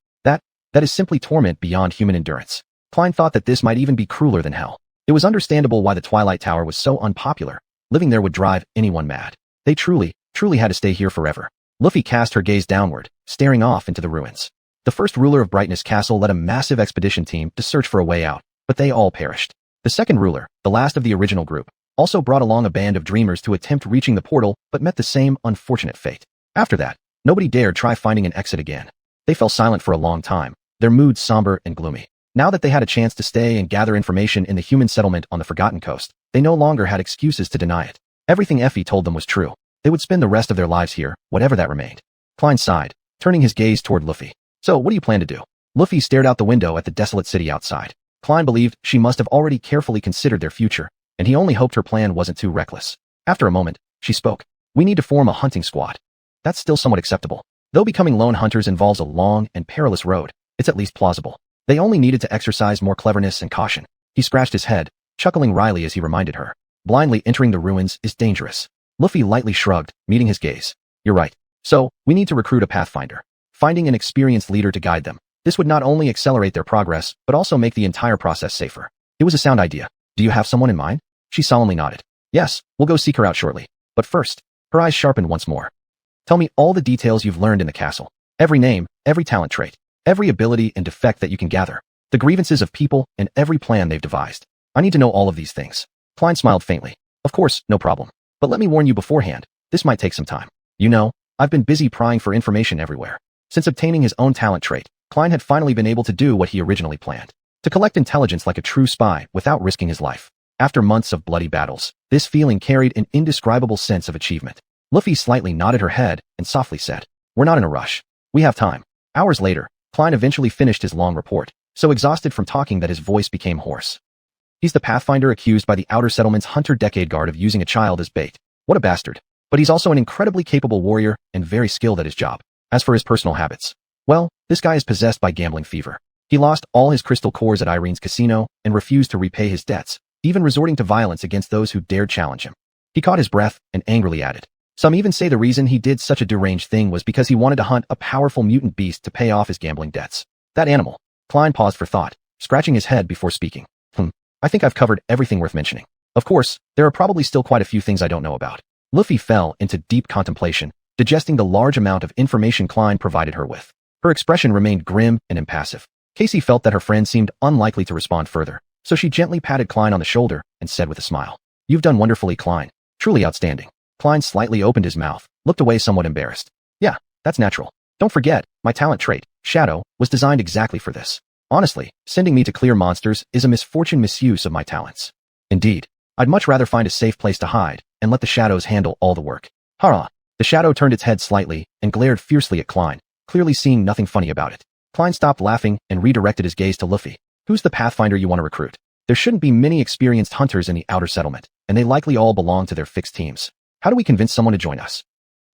That is simply torment beyond human endurance. Klein thought that this might even be crueler than hell. It was understandable why the Twilight Tower was so unpopular. Living there would drive anyone mad. They truly had to stay here forever. Luffy cast her gaze downward, staring off into the ruins. The first ruler of Brightness Castle led a massive expedition team to search for a way out, but they all perished. The second ruler, the last of the original group, also brought along a band of dreamers to attempt reaching the portal but met the same unfortunate fate. After that, nobody dared try finding an exit again. They fell silent for a long time, their moods somber and gloomy. Now that they had a chance to stay and gather information in the human settlement on the Forgotten Coast, they no longer had excuses to deny it. Everything Effie told them was true. They would spend the rest of their lives here, whatever that remained. Klein sighed, turning his gaze toward Luffy. So, what do you plan to do? Luffy stared out the window at the desolate city outside. Klein believed she must have already carefully considered their future, and he only hoped her plan wasn't too reckless. After a moment, she spoke. We need to form a hunting squad. That's still somewhat acceptable. Though becoming lone hunters involves a long and perilous road, it's at least plausible. They only needed to exercise more cleverness and caution. He scratched his head, chuckling wryly as he reminded her. Blindly entering the ruins is dangerous. Luffy lightly shrugged, meeting his gaze. You're right. So, we need to recruit a pathfinder. Finding an experienced leader to guide them. This would not only accelerate their progress, but also make the entire process safer. It was a sound idea. Do you have someone in mind? She solemnly nodded. Yes, we'll go seek her out shortly. But first, her eyes sharpened once more. Tell me all the details you've learned in the castle. Every name, every talent trait, every ability and defect that you can gather. The grievances of people and every plan they've devised. I need to know all of these things. Klein smiled faintly. Of course, no problem. But let me warn you beforehand, this might take some time. You know, I've been busy prying for information everywhere. Since obtaining his own talent trait, Klein had finally been able to do what he originally planned. To collect intelligence like a true spy without risking his life. After months of bloody battles, this feeling carried an indescribable sense of achievement. Luffy slightly nodded her head and softly said, We're not in a rush. We have time. Hours later, Klein eventually finished his long report, so exhausted from talking that his voice became hoarse. He's the pathfinder accused by the Outer Settlement's Hunter Decade Guard of using a child as bait. What a bastard. But he's also an incredibly capable warrior and very skilled at his job. As for his personal habits, well, this guy is possessed by gambling fever. He lost all his crystal cores at Irene's casino and refused to repay his debts, even resorting to violence against those who dared challenge him. He caught his breath and angrily added. Some even say the reason he did such a deranged thing was because he wanted to hunt a powerful mutant beast to pay off his gambling debts. That animal. Klein paused for thought, scratching his head before speaking. I think I've covered everything worth mentioning. Of course, there are probably still quite a few things I don't know about. Luffy fell into deep contemplation, digesting the large amount of information Klein provided her with. Her expression remained grim and impassive. Casey felt that her friend seemed unlikely to respond further, so she gently patted Klein on the shoulder and said with a smile, You've done wonderfully, Klein. Truly outstanding. Klein slightly opened his mouth, looked away somewhat embarrassed. Yeah, that's natural. Don't forget, my talent trait, Shadow, was designed exactly for this. Honestly, sending me to clear monsters is a misfortune misuse of my talents. Indeed, I'd much rather find a safe place to hide and let the shadows handle all the work. Hurrah! The shadow turned its head slightly and glared fiercely at Klein, clearly seeing nothing funny about it. Klein stopped laughing and redirected his gaze to Luffy. Who's the pathfinder you want to recruit? There shouldn't be many experienced hunters in the Outer Settlement, and they likely all belong to their fixed teams. How do we convince someone to join us?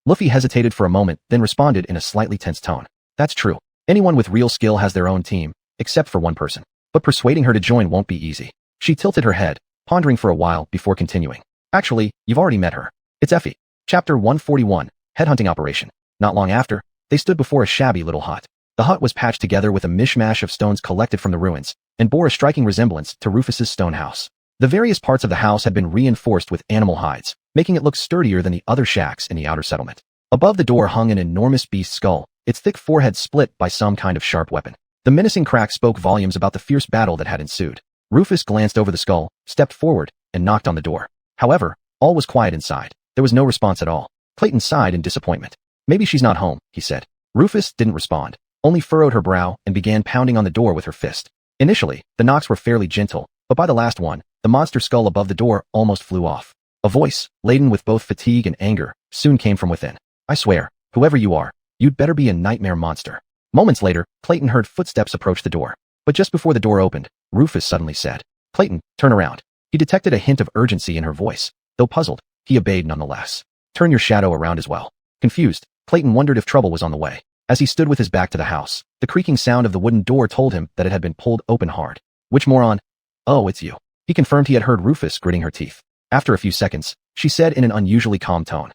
Luffy hesitated for a moment, then responded in a slightly tense tone. That's true. Anyone with real skill has their own team, except for one person. But persuading her to join won't be easy. She tilted her head, pondering for a while before continuing. Actually, you've already met her. It's Effie. Chapter 141, Headhunting Operation. Not long after, they stood before a shabby little hut. The hut was patched together with a mishmash of stones collected from the ruins, and bore a striking resemblance to Rufus's stone house. The various parts of the house had been reinforced with animal hides, making it look sturdier than the other shacks in the outer settlement. Above the door hung an enormous beast skull, its thick forehead split by some kind of sharp weapon. The menacing crack spoke volumes about the fierce battle that had ensued. Rufus glanced over the skull, stepped forward, and knocked on the door. However, all was quiet inside. There was no response at all. Clayton sighed in disappointment. Maybe she's not home, he said. Rufus didn't respond, only furrowed her brow and began pounding on the door with her fist. Initially, the knocks were fairly gentle, but by the last one, the monster skull above the door almost flew off. A voice, laden with both fatigue and anger, soon came from within. I swear, whoever you are, you'd better be a nightmare monster. Moments later, Clayton heard footsteps approach the door. But just before the door opened, Rufus suddenly said, Clayton, turn around. He detected a hint of urgency in her voice. Though puzzled, he obeyed nonetheless. Turn your shadow around as well. Confused, Clayton wondered if trouble was on the way. As he stood with his back to the house, the creaking sound of the wooden door told him that it had been pulled open hard. Which moron? Oh, it's you. He confirmed he had heard Rufus gritting her teeth. After a few seconds, she said in an unusually calm tone.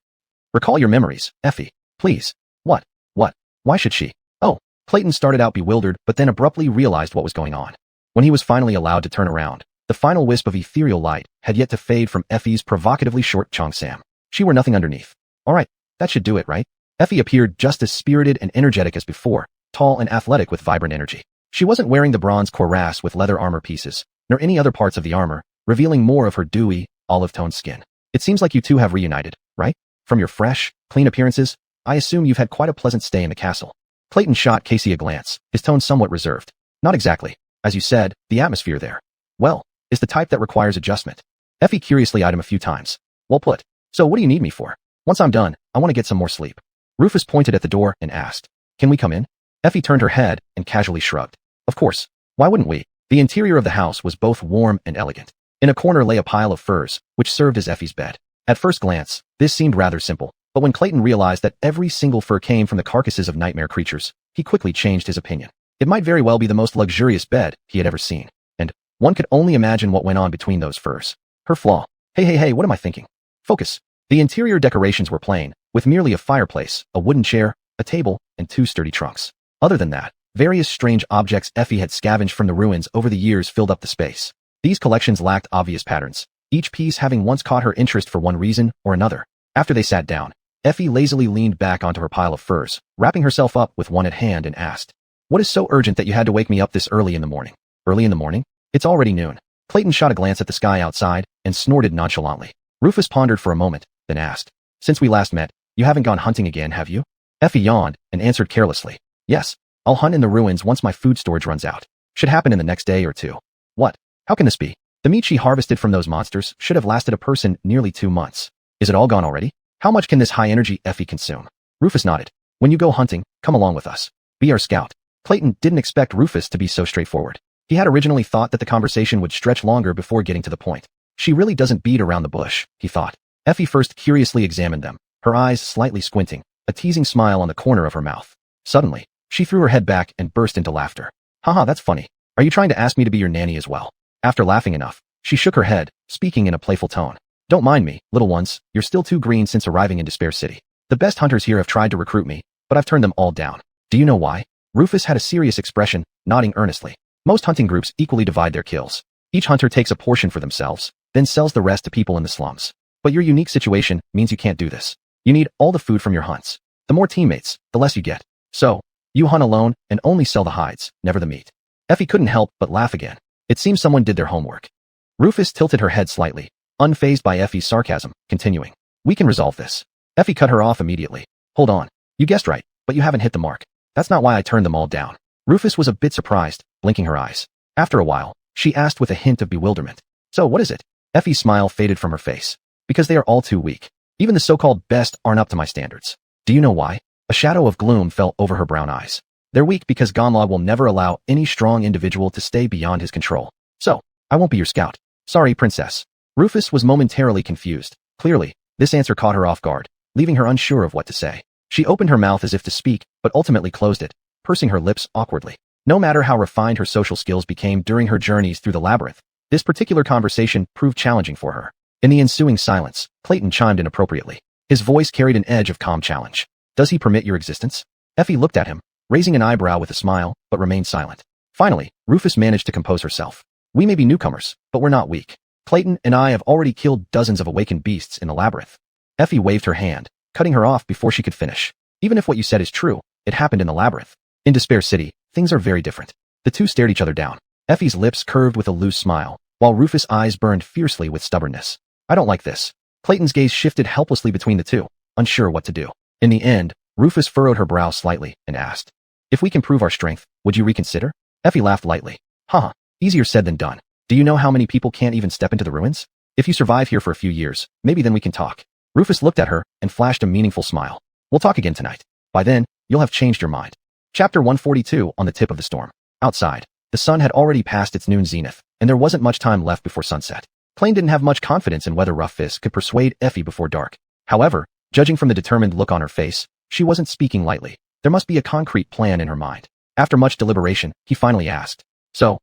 Recall your memories, Effie. Please. What? Why should she? Oh, Clayton started out bewildered but then abruptly realized what was going on. When he was finally allowed to turn around, the final wisp of ethereal light had yet to fade from Effie's provocatively short cheongsam. She wore nothing underneath. All right, that should do it, right? Effie appeared just as spirited and energetic as before, tall and athletic with vibrant energy. She wasn't wearing the bronze cuirass with leather armor pieces, nor any other parts of the armor, revealing more of her dewy, olive-toned skin. It seems like you two have reunited, right? From your fresh, clean appearances, I assume you've had quite a pleasant stay in the castle. Clayton shot Casey a glance, his tone somewhat reserved. Not exactly. As you said, the atmosphere there, well, is the type that requires adjustment. Effie curiously eyed him a few times. Well put. So what do you need me for? Once I'm done, I want to get some more sleep. Rufus pointed at the door and asked, Can we come in? Effie turned her head and casually shrugged. Of course. Why wouldn't we? The interior of the house was both warm and elegant. In a corner lay a pile of furs, which served as Effie's bed. At first glance, this seemed rather simple, but when Clayton realized that every single fur came from the carcasses of nightmare creatures, he quickly changed his opinion. It might very well be the most luxurious bed he had ever seen, and one could only imagine what went on between those furs. Her flaw. Hey, what am I thinking? Focus. The interior decorations were plain, with merely a fireplace, a wooden chair, a table, and 2 sturdy trunks. Other than that, various strange objects Effie had scavenged from the ruins over the years filled up the space. These collections lacked obvious patterns, each piece having once caught her interest for one reason or another. After they sat down, Effie lazily leaned back onto her pile of furs, wrapping herself up with one at hand and asked, What is so urgent that you had to wake me up this early in the morning? Early in the morning? It's already noon. Clayton shot a glance at the sky outside and snorted nonchalantly. Rufus pondered for a moment, then asked, Since we last met, you haven't gone hunting again, have you? Effie yawned and answered carelessly, Yes, I'll hunt in the ruins once my food storage runs out. Should happen in the next day or two. What? How can this be? The meat she harvested from those monsters should have lasted a person nearly 2 months. Is it all gone already? How much can this high-energy Effie consume? Rufus nodded. When you go hunting, come along with us. Be our scout. Clayton didn't expect Rufus to be so straightforward. He had originally thought that the conversation would stretch longer before getting to the point. She really doesn't beat around the bush, he thought. Effie first curiously examined them, her eyes slightly squinting, a teasing smile on the corner of her mouth. Suddenly, she threw her head back and burst into laughter. Haha, that's funny. Are you trying to ask me to be your nanny as well? After laughing enough, she shook her head, speaking in a playful tone. Don't mind me, little ones, you're still too green since arriving in Despair City. The best hunters here have tried to recruit me, but I've turned them all down. Do you know why? Rufus had a serious expression, nodding earnestly. Most hunting groups equally divide their kills. Each hunter takes a portion for themselves, then sells the rest to people in the slums. But your unique situation means you can't do this. You need all the food from your hunts. The more teammates, the less you get. So, you hunt alone and only sell the hides, never the meat. Effie couldn't help but laugh again. It seems someone did their homework. Rufus tilted her head slightly, unfazed by Effie's sarcasm, continuing. We can resolve this. Effie cut her off immediately. Hold on. You guessed right, but you haven't hit the mark. That's not why I turned them all down. Rufus was a bit surprised, blinking her eyes. After a while, she asked with a hint of bewilderment. So what is it? Effie's smile faded from her face. Because they are all too weak. Even the so-called best aren't up to my standards. Do you know why? A shadow of gloom fell over her brown eyes. They're weak because Gonlaw will never allow any strong individual to stay beyond his control. So, I won't be your scout. Sorry, princess. Rufus was momentarily confused. Clearly, this answer caught her off guard, leaving her unsure of what to say. She opened her mouth as if to speak, but ultimately closed it, pursing her lips awkwardly. No matter how refined her social skills became during her journeys through the labyrinth, this particular conversation proved challenging for her. In the ensuing silence, Clayton chimed in appropriately. His voice carried an edge of calm challenge. Does he permit your existence? Effie looked at him, raising an eyebrow with a smile, but remained silent. Finally, Rufus managed to compose herself. We may be newcomers, but we're not weak. Clayton and I have already killed dozens of awakened beasts in the labyrinth. Effie waved her hand, cutting her off before she could finish. Even if what you said is true, it happened in the labyrinth. In Despair City, things are very different. The two stared each other down. Effie's lips curved with a loose smile, while Rufus' eyes burned fiercely with stubbornness. I don't like this. Clayton's gaze shifted helplessly between the two, unsure what to do. In the end, Rufus furrowed her brow slightly and asked, if we can prove our strength, would you reconsider? Effie laughed lightly. Haha, easier said than done. Do you know how many people can't even step into the ruins? If you survive here for a few years, maybe then we can talk. Rufus looked at her and flashed a meaningful smile. We'll talk again tonight. By then, you'll have changed your mind. Chapter 142 On the Tip of the Storm. Outside, the sun had already passed its noon zenith, and there wasn't much time left before sunset. Clayton didn't have much confidence in whether Rufus could persuade Effie before dark. However, judging from the determined look on her face, she wasn't speaking lightly. There must be a concrete plan in her mind. After much deliberation, he finally asked, So,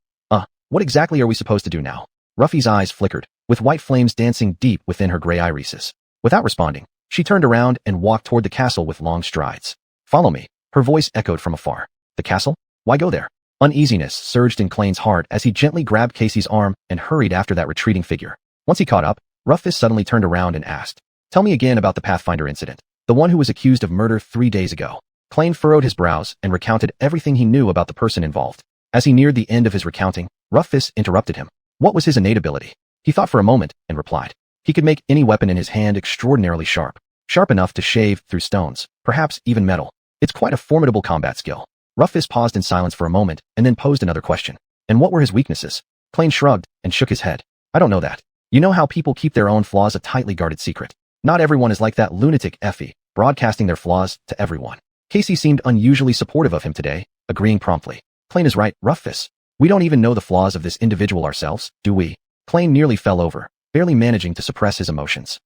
what exactly are we supposed to do now? Ruffy's eyes flickered, with white flames dancing deep within her gray irises. Without responding, she turned around and walked toward the castle with long strides. Follow me. Her voice echoed from afar. The castle? Why go there? Uneasiness surged in Clayton's heart as he gently grabbed Casey's arm and hurried after that retreating figure. Once he caught up, Rufus suddenly turned around and asked, Tell me again about the Pathfinder incident. The one who was accused of murder 3 days ago. Clayton furrowed his brows and recounted everything he knew about the person involved. As he neared the end of his recounting, Rufus interrupted him. What was his innate ability? He thought for a moment and replied. He could make any weapon in his hand extraordinarily sharp. Sharp enough to shave through stones, perhaps even metal. It's quite a formidable combat skill. Rufus paused in silence for a moment and then posed another question. And what were his weaknesses? Clayton shrugged and shook his head. I don't know that. You know how people keep their own flaws a tightly guarded secret. Not everyone is like that lunatic Effie, broadcasting their flaws to everyone. Casey seemed unusually supportive of him today, agreeing promptly. Clayton is right, Rufus. We don't even know the flaws of this individual ourselves, do we? Clayton nearly fell over, barely managing to suppress his emotions.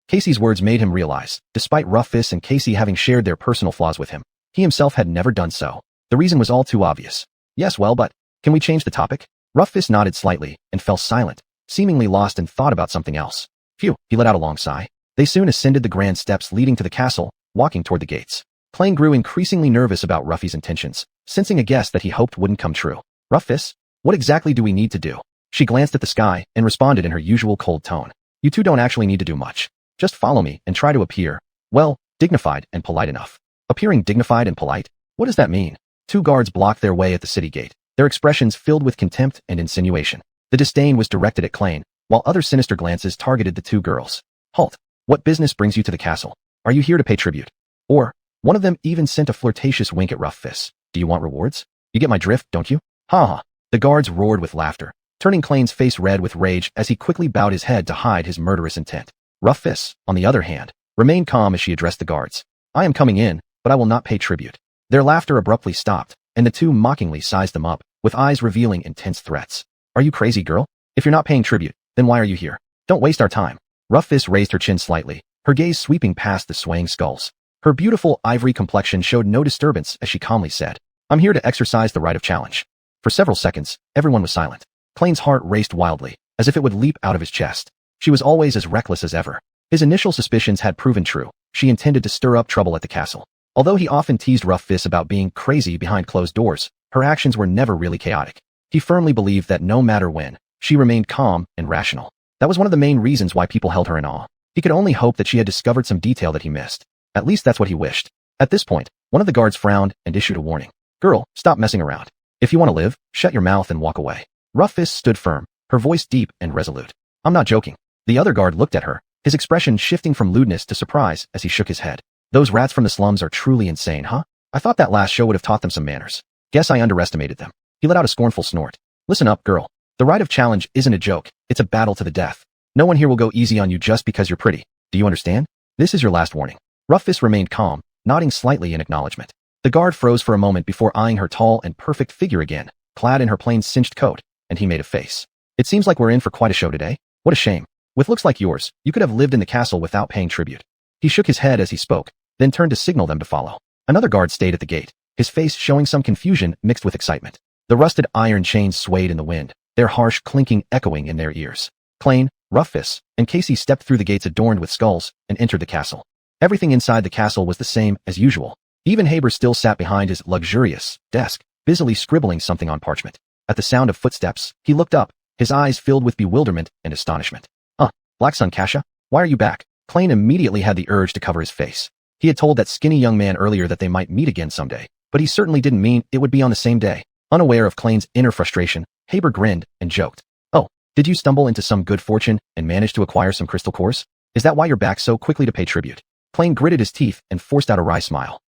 Casey's words made him realize, despite Rufus and Casey having shared their personal flaws with him, he himself had never done so. The reason was all too obvious. Yes, well, but can we change the topic? Rufus nodded slightly and fell silent, seemingly lost in thought about something else. Phew, he let out a long sigh. They soon ascended the grand steps leading to the castle, walking toward the gates. Clayton grew increasingly nervous about Ruffy's intentions, sensing a guess that he hoped wouldn't come true. Rufus, what exactly do we need to do? She glanced at the sky and responded in her usual cold tone. You two don't actually need to do much. Just follow me and try to appear, well, dignified and polite enough. Appearing dignified and polite? What does that mean? 2 guards blocked their way at the city gate, their expressions filled with contempt and insinuation. The disdain was directed at Clayton, while other sinister glances targeted the 2 girls. Halt. What business brings you to the castle? Are you here to pay tribute? Or, one of them even sent a flirtatious wink at Rufus. Do you want rewards? You get my drift, don't you? Ha ha. The guards roared with laughter, turning Clayton's face red with rage as he quickly bowed his head to hide his murderous intent. Rufus, on the other hand, remained calm as she addressed the guards. I am coming in, but I will not pay tribute. Their laughter abruptly stopped, and the 2 mockingly sized them up, with eyes revealing intense threats. Are you crazy, girl? If you're not paying tribute, then why are you here? Don't waste our time. Rufus raised her chin slightly, her gaze sweeping past the swaying skulls. Her beautiful ivory complexion showed no disturbance as she calmly said, I'm here to exercise the right of challenge. For several seconds, everyone was silent. Clayton's heart raced wildly, as if it would leap out of his chest. She was always as reckless as ever. His initial suspicions had proven true. She intended to stir up trouble at the castle. Although he often teased Rufus about being crazy behind closed doors, her actions were never really chaotic. He firmly believed that no matter when, she remained calm and rational. That was one of the main reasons why people held her in awe. He could only hope that she had discovered some detail that he missed. At least that's what he wished. At this point, one of the guards frowned and issued a warning. Girl, stop messing around. If you want to live, shut your mouth and walk away. Rufus stood firm, her voice deep and resolute. I'm not joking. The other guard looked at her, his expression shifting from lewdness to surprise as he shook his head. Those rats from the slums are truly insane, huh? I thought that last show would have taught them some manners. Guess I underestimated them. He let out a scornful snort. Listen up, girl. The right of challenge isn't a joke. It's a battle to the death. No one here will go easy on you just because you're pretty. Do you understand? This is your last warning. Rufus remained calm, nodding slightly in acknowledgement. The guard froze for a moment before eyeing her tall and perfect figure again, clad in her plain cinched coat, and he made a face. It seems like we're in for quite a show today. What a shame. With looks like yours, you could have lived in the castle without paying tribute. He shook his head as he spoke, then turned to signal them to follow. Another guard stayed at the gate, his face showing some confusion mixed with excitement. The rusted iron chains swayed in the wind, their harsh clinking echoing in their ears. Clayton, Rufus, and Casey stepped through the gates adorned with skulls and entered the castle. Everything inside the castle was the same as usual. Even Haber still sat behind his luxurious desk, busily scribbling something on parchment. At the sound of footsteps, he looked up, his eyes filled with bewilderment and astonishment. Black Sun Kasha? Why are you back? Klain immediately had the urge to cover his face. He had told that skinny young man earlier that they might meet again someday, but he certainly didn't mean it would be on the same day. Unaware of Klain's inner frustration, Haber grinned and joked. Oh, did you stumble into some good fortune and manage to acquire some crystal cores? Is that why you're back so quickly to pay tribute? Klain gritted his teeth and forced out a wry smile.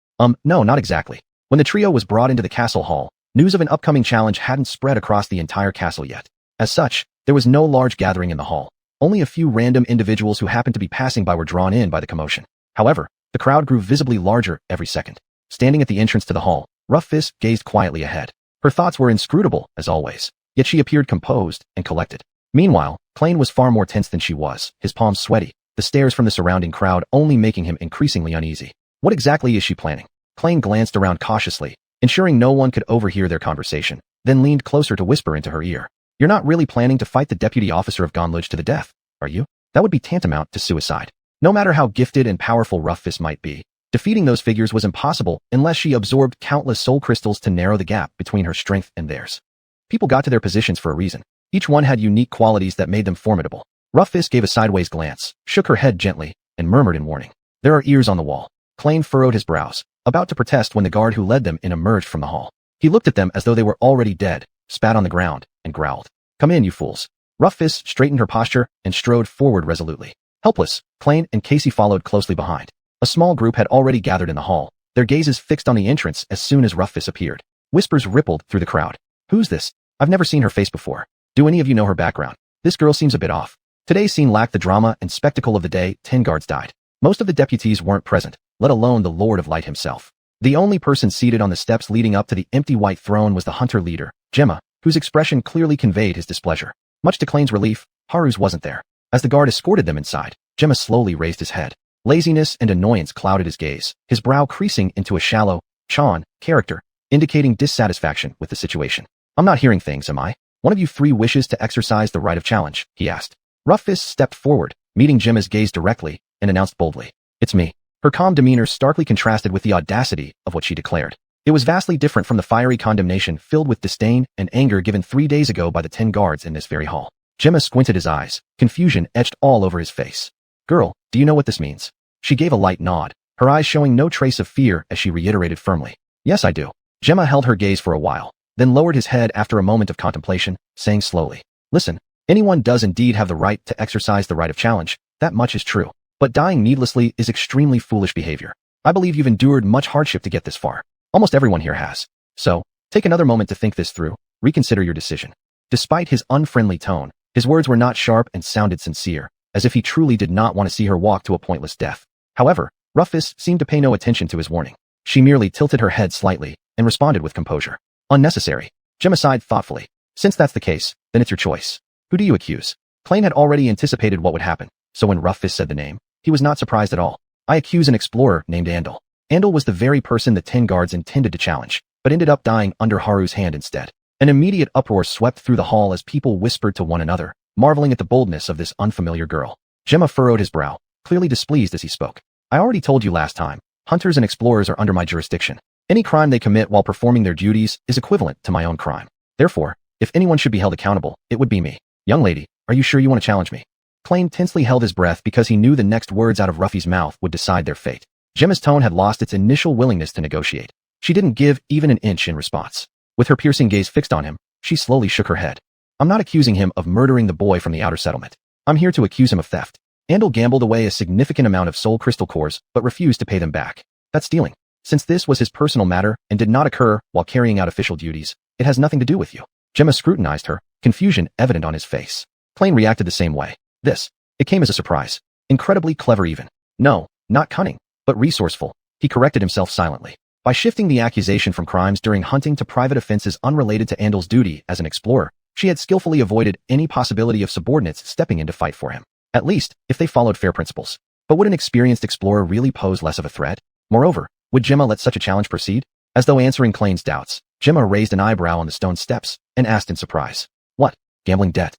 No, not exactly. When the trio was brought into the castle hall, news of an upcoming challenge hadn't spread across the entire castle yet. As such, there was no large gathering in the hall. Only a few random individuals who happened to be passing by were drawn in by the commotion. However, the crowd grew visibly larger every second. Standing at the entrance to the hall, Rufus gazed quietly ahead. Her thoughts were inscrutable, as always, yet she appeared composed and collected. Meanwhile, Klain was far more tense than she was, his palms sweaty, the stares from the surrounding crowd only making him increasingly uneasy. What exactly is she planning? Klain glanced around cautiously, ensuring no one could overhear their conversation, then leaned closer to whisper into her ear. You're not really planning to fight the deputy officer of Gonludge to the death, are you? That would be tantamount to suicide. No matter how gifted and powerful Rufus might be, defeating those figures was impossible unless she absorbed countless soul crystals to narrow the gap between her strength and theirs. People got to their positions for a reason. Each one had unique qualities that made them formidable. Rufus gave a sideways glance, shook her head gently, and murmured in warning. There are ears on the wall. Klain furrowed his brows, about to protest when the guard who led them in emerged from the hall. He looked at them as though they were already dead, spat on the ground, and growled. Come in, you fools. Rufus straightened her posture and strode forward resolutely. Helpless, Klain and Casey followed closely behind. A small group had already gathered in the hall, their gazes fixed on the entrance as soon as Rufus appeared. Whispers rippled through the crowd. Who's this? I've never seen her face before. Do any of you know her background? This girl seems a bit off. Today's scene lacked the drama and spectacle of the day. 10 guards died. Most of the deputies weren't present, let alone the Lord of Light himself. The only person seated on the steps leading up to the empty white throne was the hunter leader, Gemma, whose expression clearly conveyed his displeasure. Much to Klain's relief, Haru's wasn't there. As the guard escorted them inside, Gemma slowly raised his head. Laziness and annoyance clouded his gaze, his brow creasing into a shallow, Chan character, indicating dissatisfaction with the situation. I'm not hearing things, am I? One of you three wishes to exercise the right of challenge, he asked. Rufus stepped forward, meeting Gemma's gaze directly, and announced boldly. It's me. Her calm demeanor starkly contrasted with the audacity of what she declared. It was vastly different from the fiery condemnation filled with disdain and anger given 3 days ago by the 10 guards in this very hall. Gemma squinted his eyes, confusion etched all over his face. Girl, do you know what this means? She gave a light nod, her eyes showing no trace of fear as she reiterated firmly. Yes, I do. Gemma held her gaze for a while, then lowered his head after a moment of contemplation, saying slowly, listen, anyone does indeed have the right to exercise the right of challenge, that much is true. But dying needlessly is extremely foolish behavior. I believe you've endured much hardship to get this far. Almost everyone here has. So, take another moment to think this through, reconsider your decision. Despite his unfriendly tone, his words were not sharp and sounded sincere, as if he truly did not want to see her walk to a pointless death. However, Rufus seemed to pay no attention to his warning. She merely tilted her head slightly and responded with composure. Unnecessary. Gemma sighed thoughtfully. Since that's the case, then it's your choice. Who do you accuse? Klain had already anticipated what would happen, so when Rufus said the name, he was not surprised at all. I accuse an explorer named Andal. Andal was the very person the 10 guards intended to challenge, but ended up dying under Haru's hand instead. An immediate uproar swept through the hall as people whispered to one another, marveling at the boldness of this unfamiliar girl. Gemma furrowed his brow, clearly displeased as he spoke. I already told you last time, hunters and explorers are under my jurisdiction. Any crime they commit while performing their duties is equivalent to my own crime. Therefore, if anyone should be held accountable, it would be me. Young lady, are you sure you want to challenge me? Klain tensely held his breath because he knew the next words out of Ruffy's mouth would decide their fate. Gemma's tone had lost its initial willingness to negotiate. She didn't give even an inch in response. With her piercing gaze fixed on him, she slowly shook her head. I'm not accusing him of murdering the boy from the outer settlement. I'm here to accuse him of theft. Andal gambled away a significant amount of soul crystal cores, but refused to pay them back. That's stealing. Since this was his personal matter and did not occur while carrying out official duties, it has nothing to do with you. Gemma scrutinized her, confusion evident on his face. Klain reacted the same way. It came as a surprise. Incredibly clever even. No, not cunning, but resourceful. He corrected himself silently. By shifting the accusation from crimes during hunting to private offenses unrelated to Andal's duty as an explorer, she had skillfully avoided any possibility of subordinates stepping in to fight for him. At least, if they followed fair principles. But would an experienced explorer really pose less of a threat? Moreover, would Gemma let such a challenge proceed? As though answering Klain's doubts, Gemma raised an eyebrow on the stone steps and asked in surprise. What? Gambling debt?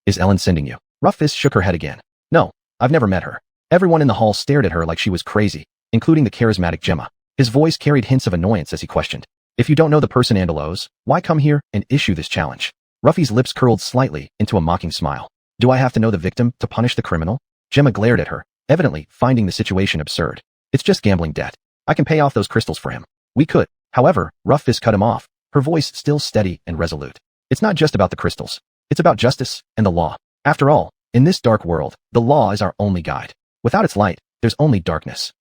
Is Ellen sending you? Rufus shook her head again. No, I've never met her. Everyone in the hall stared at her like she was crazy, including the charismatic Gemma. His voice carried hints of annoyance as he questioned. If you don't know the person Angelos, why come here and issue this challenge? Ruffy's lips curled slightly into a mocking smile. Do I have to know the victim to punish the criminal? Gemma glared at her, evidently finding the situation absurd. It's just gambling debt. I can pay off those crystals for him. We could. However, Rufus cut him off, her voice still steady and resolute. It's not just about the crystals. It's about justice and the law. After all, in this dark world, the law is our only guide. Without its light, there's only darkness.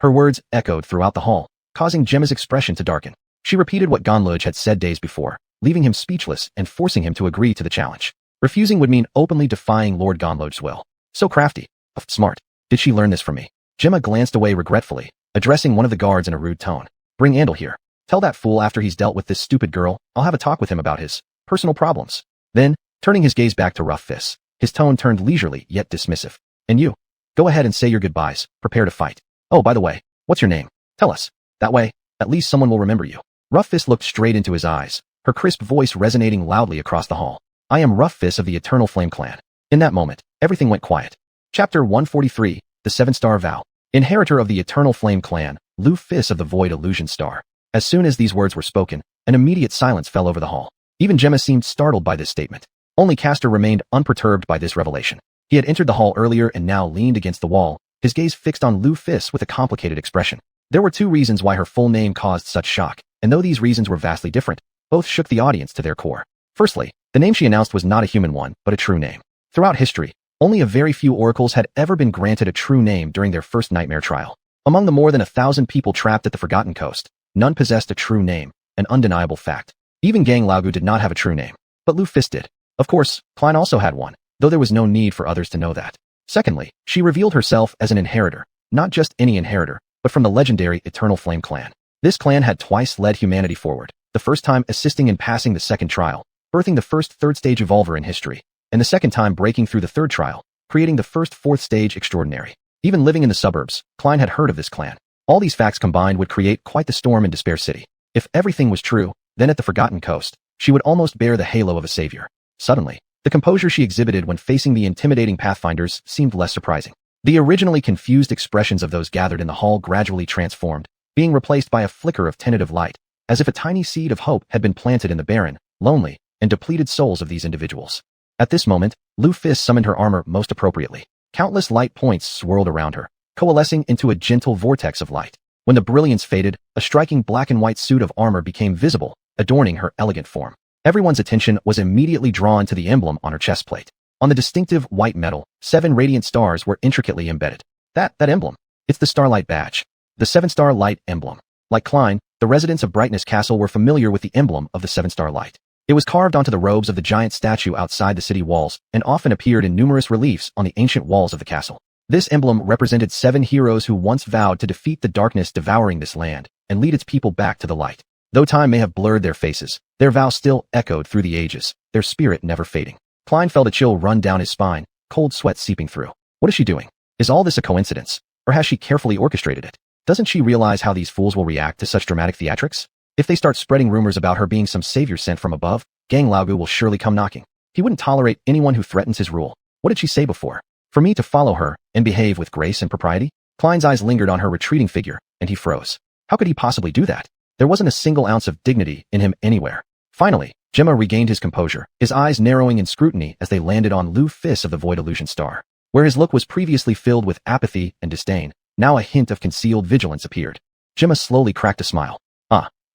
Her words echoed throughout the hall, causing Gemma's expression to darken. She repeated what Gonluj had said days before, leaving him speechless and forcing him to agree to the challenge. Refusing would mean openly defying Lord Gonluj's will. So crafty. Smart. Did she learn this from me? Gemma glanced away regretfully, addressing one of the guards in a rude tone. Bring Andal here. Tell that fool after he's dealt with this stupid girl, I'll have a talk with him about his personal problems. Then, turning his gaze back to Rufus, his tone turned leisurely yet dismissive. And you? Go ahead and say your goodbyes, prepare to fight. Oh, by the way, what's your name? Tell us. That way, at least someone will remember you. Rufus looked straight into his eyes, her crisp voice resonating loudly across the hall. I am Rufus of the Eternal Flame Clan. In that moment, everything went quiet. Chapter 143, The Seven-Star Vow. Inheritor of the Eternal Flame Clan, Rufus of the Void Illusion Star. As soon as these words were spoken, an immediate silence fell over the hall. Even Gemma seemed startled by this statement. Only Castor remained unperturbed by this revelation. He had entered the hall earlier and now leaned against the wall, his gaze fixed on Rufus with a complicated expression. There were two reasons why her full name caused such shock, and though these reasons were vastly different, both shook the audience to their core. Firstly, the name she announced was not a human one, but a true name. Throughout history, only a very few oracles had ever been granted a true name during their first nightmare trial. Among the more than 1,000 people trapped at the Forgotten Coast, none possessed a true name, an undeniable fact. Even Gang Laogu did not have a true name, but Rufus did. Of course, Klein also had one, though there was no need for others to know that. Secondly, she revealed herself as an inheritor, not just any inheritor, but from the legendary Eternal Flame Clan. This clan had twice led humanity forward, the first time assisting in passing the second trial, birthing the first third-stage evolver in history, and the second time breaking through the third trial, creating the first fourth-stage extraordinary. Even living in the suburbs, Klein had heard of this clan. All these facts combined would create quite the storm in Despair City. If everything was true, then at the Forgotten Coast, she would almost bear the halo of a savior. Suddenly, the composure she exhibited when facing the intimidating Pathfinders seemed less surprising. The originally confused expressions of those gathered in the hall gradually transformed, being replaced by a flicker of tentative light, as if a tiny seed of hope had been planted in the barren, lonely, and depleted souls of these individuals. At this moment, Rufus summoned her armor most appropriately. Countless light points swirled around her, coalescing into a gentle vortex of light. When the brilliance faded, a striking black and white suit of armor became visible, adorning her elegant form. Everyone's attention was immediately drawn to the emblem on her chest plate. On the distinctive white metal, 7 radiant stars were intricately embedded. That emblem. It's the Starlight Badge. The 7-star light emblem. Like Klein, the residents of Brightness Castle were familiar with the emblem of the 7-star light. It was carved onto the robes of the giant statue outside the city walls and often appeared in numerous reliefs on the ancient walls of the castle. This emblem represented 7 heroes who once vowed to defeat the darkness devouring this land and lead its people back to the light. Though time may have blurred their faces, their vow still echoed through the ages, their spirit never fading. Klein felt a chill run down his spine, cold sweat seeping through. What is she doing? Is all this a coincidence? Or has she carefully orchestrated it? Doesn't she realize how these fools will react to such dramatic theatrics? If they start spreading rumors about her being some savior sent from above, Gang Laogu will surely come knocking. He wouldn't tolerate anyone who threatens his rule. What did she say before? For me to follow her and behave with grace and propriety? Klein's eyes lingered on her retreating figure, and he froze. How could he possibly do that? There wasn't a single ounce of dignity in him anywhere. Finally, Gemma regained his composure, his eyes narrowing in scrutiny as they landed on Rufus of the Void Illusion Star. Where his look was previously filled with apathy and disdain, now a hint of concealed vigilance appeared. Gemma slowly cracked a smile.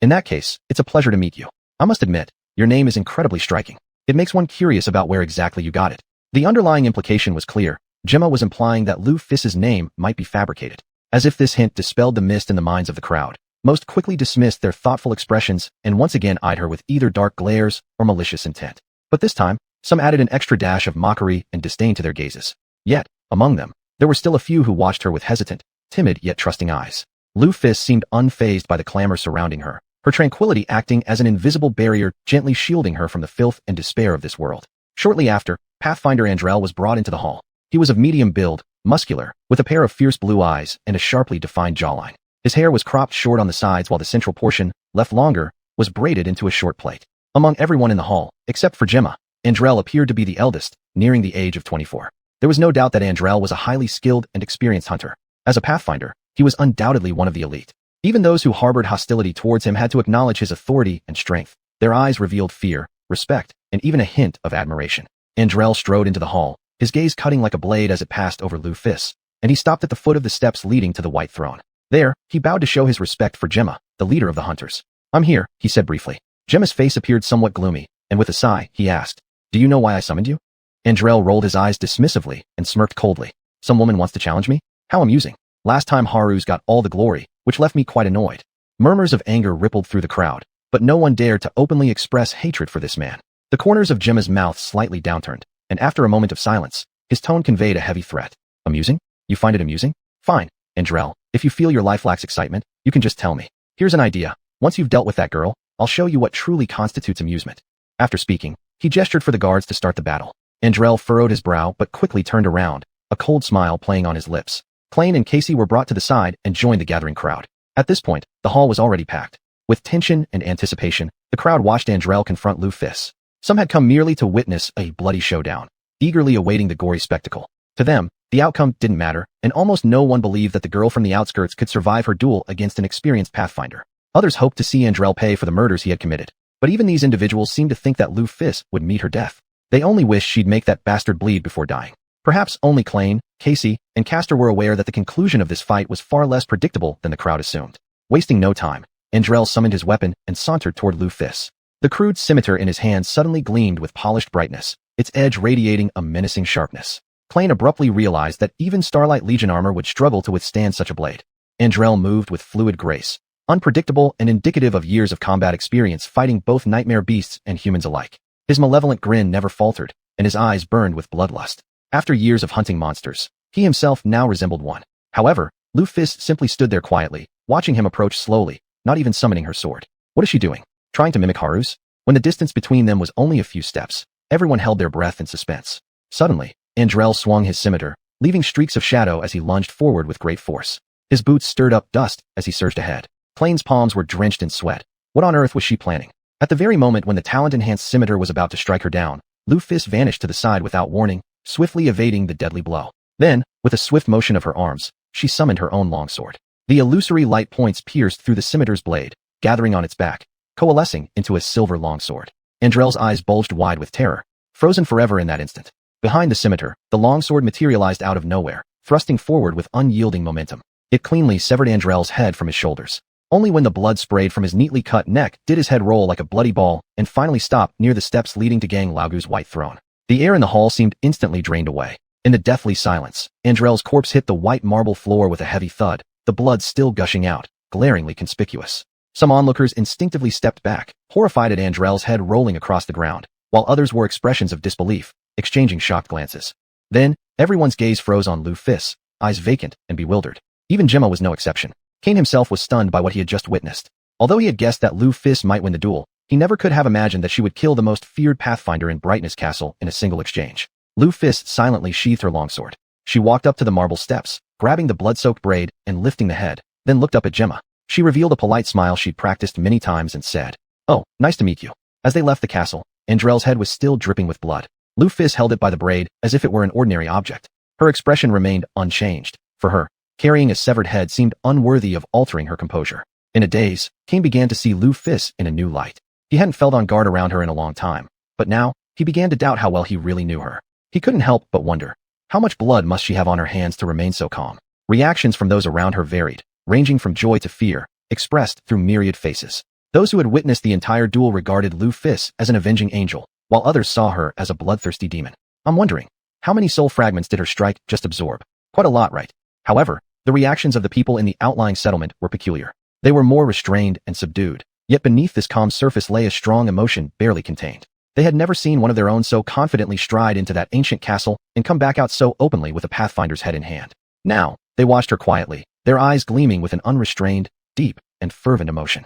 In that case, it's a pleasure to meet you. I must admit, your name is incredibly striking. It makes one curious about where exactly you got it. The underlying implication was clear. Gemma was implying that Rufus's name might be fabricated. As if this hint dispelled the mist in the minds of the crowd, most quickly dismissed their thoughtful expressions and once again eyed her with either dark glares or malicious intent. But this time, some added an extra dash of mockery and disdain to their gazes. Yet, among them, there were still a few who watched her with hesitant, timid yet trusting eyes. Rufus seemed unfazed by the clamor surrounding her, her tranquility acting as an invisible barrier gently shielding her from the filth and despair of this world. Shortly after, Pathfinder Andrel was brought into the hall. He was of medium build, muscular, with a pair of fierce blue eyes and a sharply defined jawline. His hair was cropped short on the sides while the central portion, left longer, was braided into a short plait. Among everyone in the hall, except for Gemma, Andrel appeared to be the eldest, nearing the age of 24. There was no doubt that Andrel was a highly skilled and experienced hunter. As a pathfinder, he was undoubtedly one of the elite. Even those who harbored hostility towards him had to acknowledge his authority and strength. Their eyes revealed fear, respect, and even a hint of admiration. Andrel strode into the hall, his gaze cutting like a blade as it passed over Lu Fis, and he stopped at the foot of the steps leading to the White Throne. There, he bowed to show his respect for Gemma, the leader of the hunters. "I'm here," he said briefly. Gemma's face appeared somewhat gloomy, and with a sigh, he asked, "Do you know why I summoned you?" Andrel rolled his eyes dismissively and smirked coldly. "Some woman wants to challenge me? How amusing. Last time Haru's got all the glory, which left me quite annoyed." Murmurs of anger rippled through the crowd, but no one dared to openly express hatred for this man. The corners of Gemma's mouth slightly downturned, and after a moment of silence, his tone conveyed a heavy threat. "Amusing? You find it amusing? Fine, Andrel. If you feel your life lacks excitement, you can just tell me. Here's an idea. Once you've dealt with that girl, I'll show you what truly constitutes amusement." After speaking, he gestured for the guards to start the battle. Andrel furrowed his brow but quickly turned around, a cold smile playing on his lips. Klain and Casey were brought to the side and joined the gathering crowd. At this point, the hall was already packed. With tension and anticipation, the crowd watched Andrel confront Lu Fis. Some had come merely to witness a bloody showdown, eagerly awaiting the gory spectacle. To them, the outcome didn't matter, and almost no one believed that the girl from the outskirts could survive her duel against an experienced pathfinder. Others hoped to see Andrel pay for the murders he had committed, but even these individuals seemed to think that Lu Fis would meet her death. They only wished she'd make that bastard bleed before dying. Perhaps only Klain, Casey, and Castor were aware that the conclusion of this fight was far less predictable than the crowd assumed. Wasting no time, Andrel summoned his weapon and sauntered toward Lu Fis. The crude scimitar in his hand suddenly gleamed with polished brightness, its edge radiating a menacing sharpness. Klain abruptly realized that even Starlight Legion armor would struggle to withstand such a blade. Andrel moved with fluid grace, unpredictable and indicative of years of combat experience fighting both nightmare beasts and humans alike. His malevolent grin never faltered, and his eyes burned with bloodlust. After years of hunting monsters, he himself now resembled one. However, Lu Fis simply stood there quietly, watching him approach slowly, not even summoning her sword. What is she doing? Trying to mimic Haru's? When the distance between them was only a few steps, everyone held their breath in suspense. Suddenly, Andrel swung his scimitar, leaving streaks of shadow as he lunged forward with great force. His boots stirred up dust as he surged ahead. Klain's palms were drenched in sweat. What on earth was she planning? At the very moment when the talent-enhanced scimitar was about to strike her down, Lu Fis vanished to the side without warning, swiftly evading the deadly blow. Then, with a swift motion of her arms, she summoned her own longsword. The illusory light points pierced through the scimitar's blade, gathering on its back, coalescing into a silver longsword. Andrel's eyes bulged wide with terror, frozen forever in that instant. Behind the scimitar, the longsword materialized out of nowhere, thrusting forward with unyielding momentum. It cleanly severed Andrel's head from his shoulders. Only when the blood sprayed from his neatly cut neck did his head roll like a bloody ball and finally stop near the steps leading to Gang Laogu's White Throne. The air in the hall seemed instantly drained away. In the deathly silence, Andrel's corpse hit the white marble floor with a heavy thud, the blood still gushing out, glaringly conspicuous. Some onlookers instinctively stepped back, horrified at Andrel's head rolling across the ground, while others wore expressions of disbelief, exchanging shocked glances. Then, everyone's gaze froze on Lu Fis, eyes vacant and bewildered. Even Gemma was no exception. Kane himself was stunned by what he had just witnessed. Although he had guessed that Lu Fis might win the duel, he never could have imagined that she would kill the most feared pathfinder in Brightness Castle in a single exchange. Lu Fis silently sheathed her longsword. She walked up to the marble steps, grabbing the blood-soaked braid and lifting the head, then looked up at Gemma. She revealed a polite smile she'd practiced many times and said, "Oh, nice to meet you." As they left the castle, Andrel's head was still dripping with blood. Lu Fis held it by the braid as if it were an ordinary object. Her expression remained unchanged. For her, carrying a severed head seemed unworthy of altering her composure. In a daze, Kane began to see Lu Fis in a new light. He hadn't felt on guard around her in a long time, but now, he began to doubt how well he really knew her. He couldn't help but wonder, how much blood must she have on her hands to remain so calm? Reactions from those around her varied, ranging from joy to fear, expressed through myriad faces. Those who had witnessed the entire duel regarded Lu Fis as an avenging angel, while others saw her as a bloodthirsty demon. I'm wondering, how many soul fragments did her strike just absorb? Quite a lot, right? However, the reactions of the people in the outlying settlement were peculiar. They were more restrained and subdued, yet beneath this calm surface lay a strong emotion barely contained. They had never seen one of their own so confidently stride into that ancient castle and come back out so openly with a pathfinder's head in hand. Now, they watched her quietly, their eyes gleaming with an unrestrained, deep, and fervent emotion.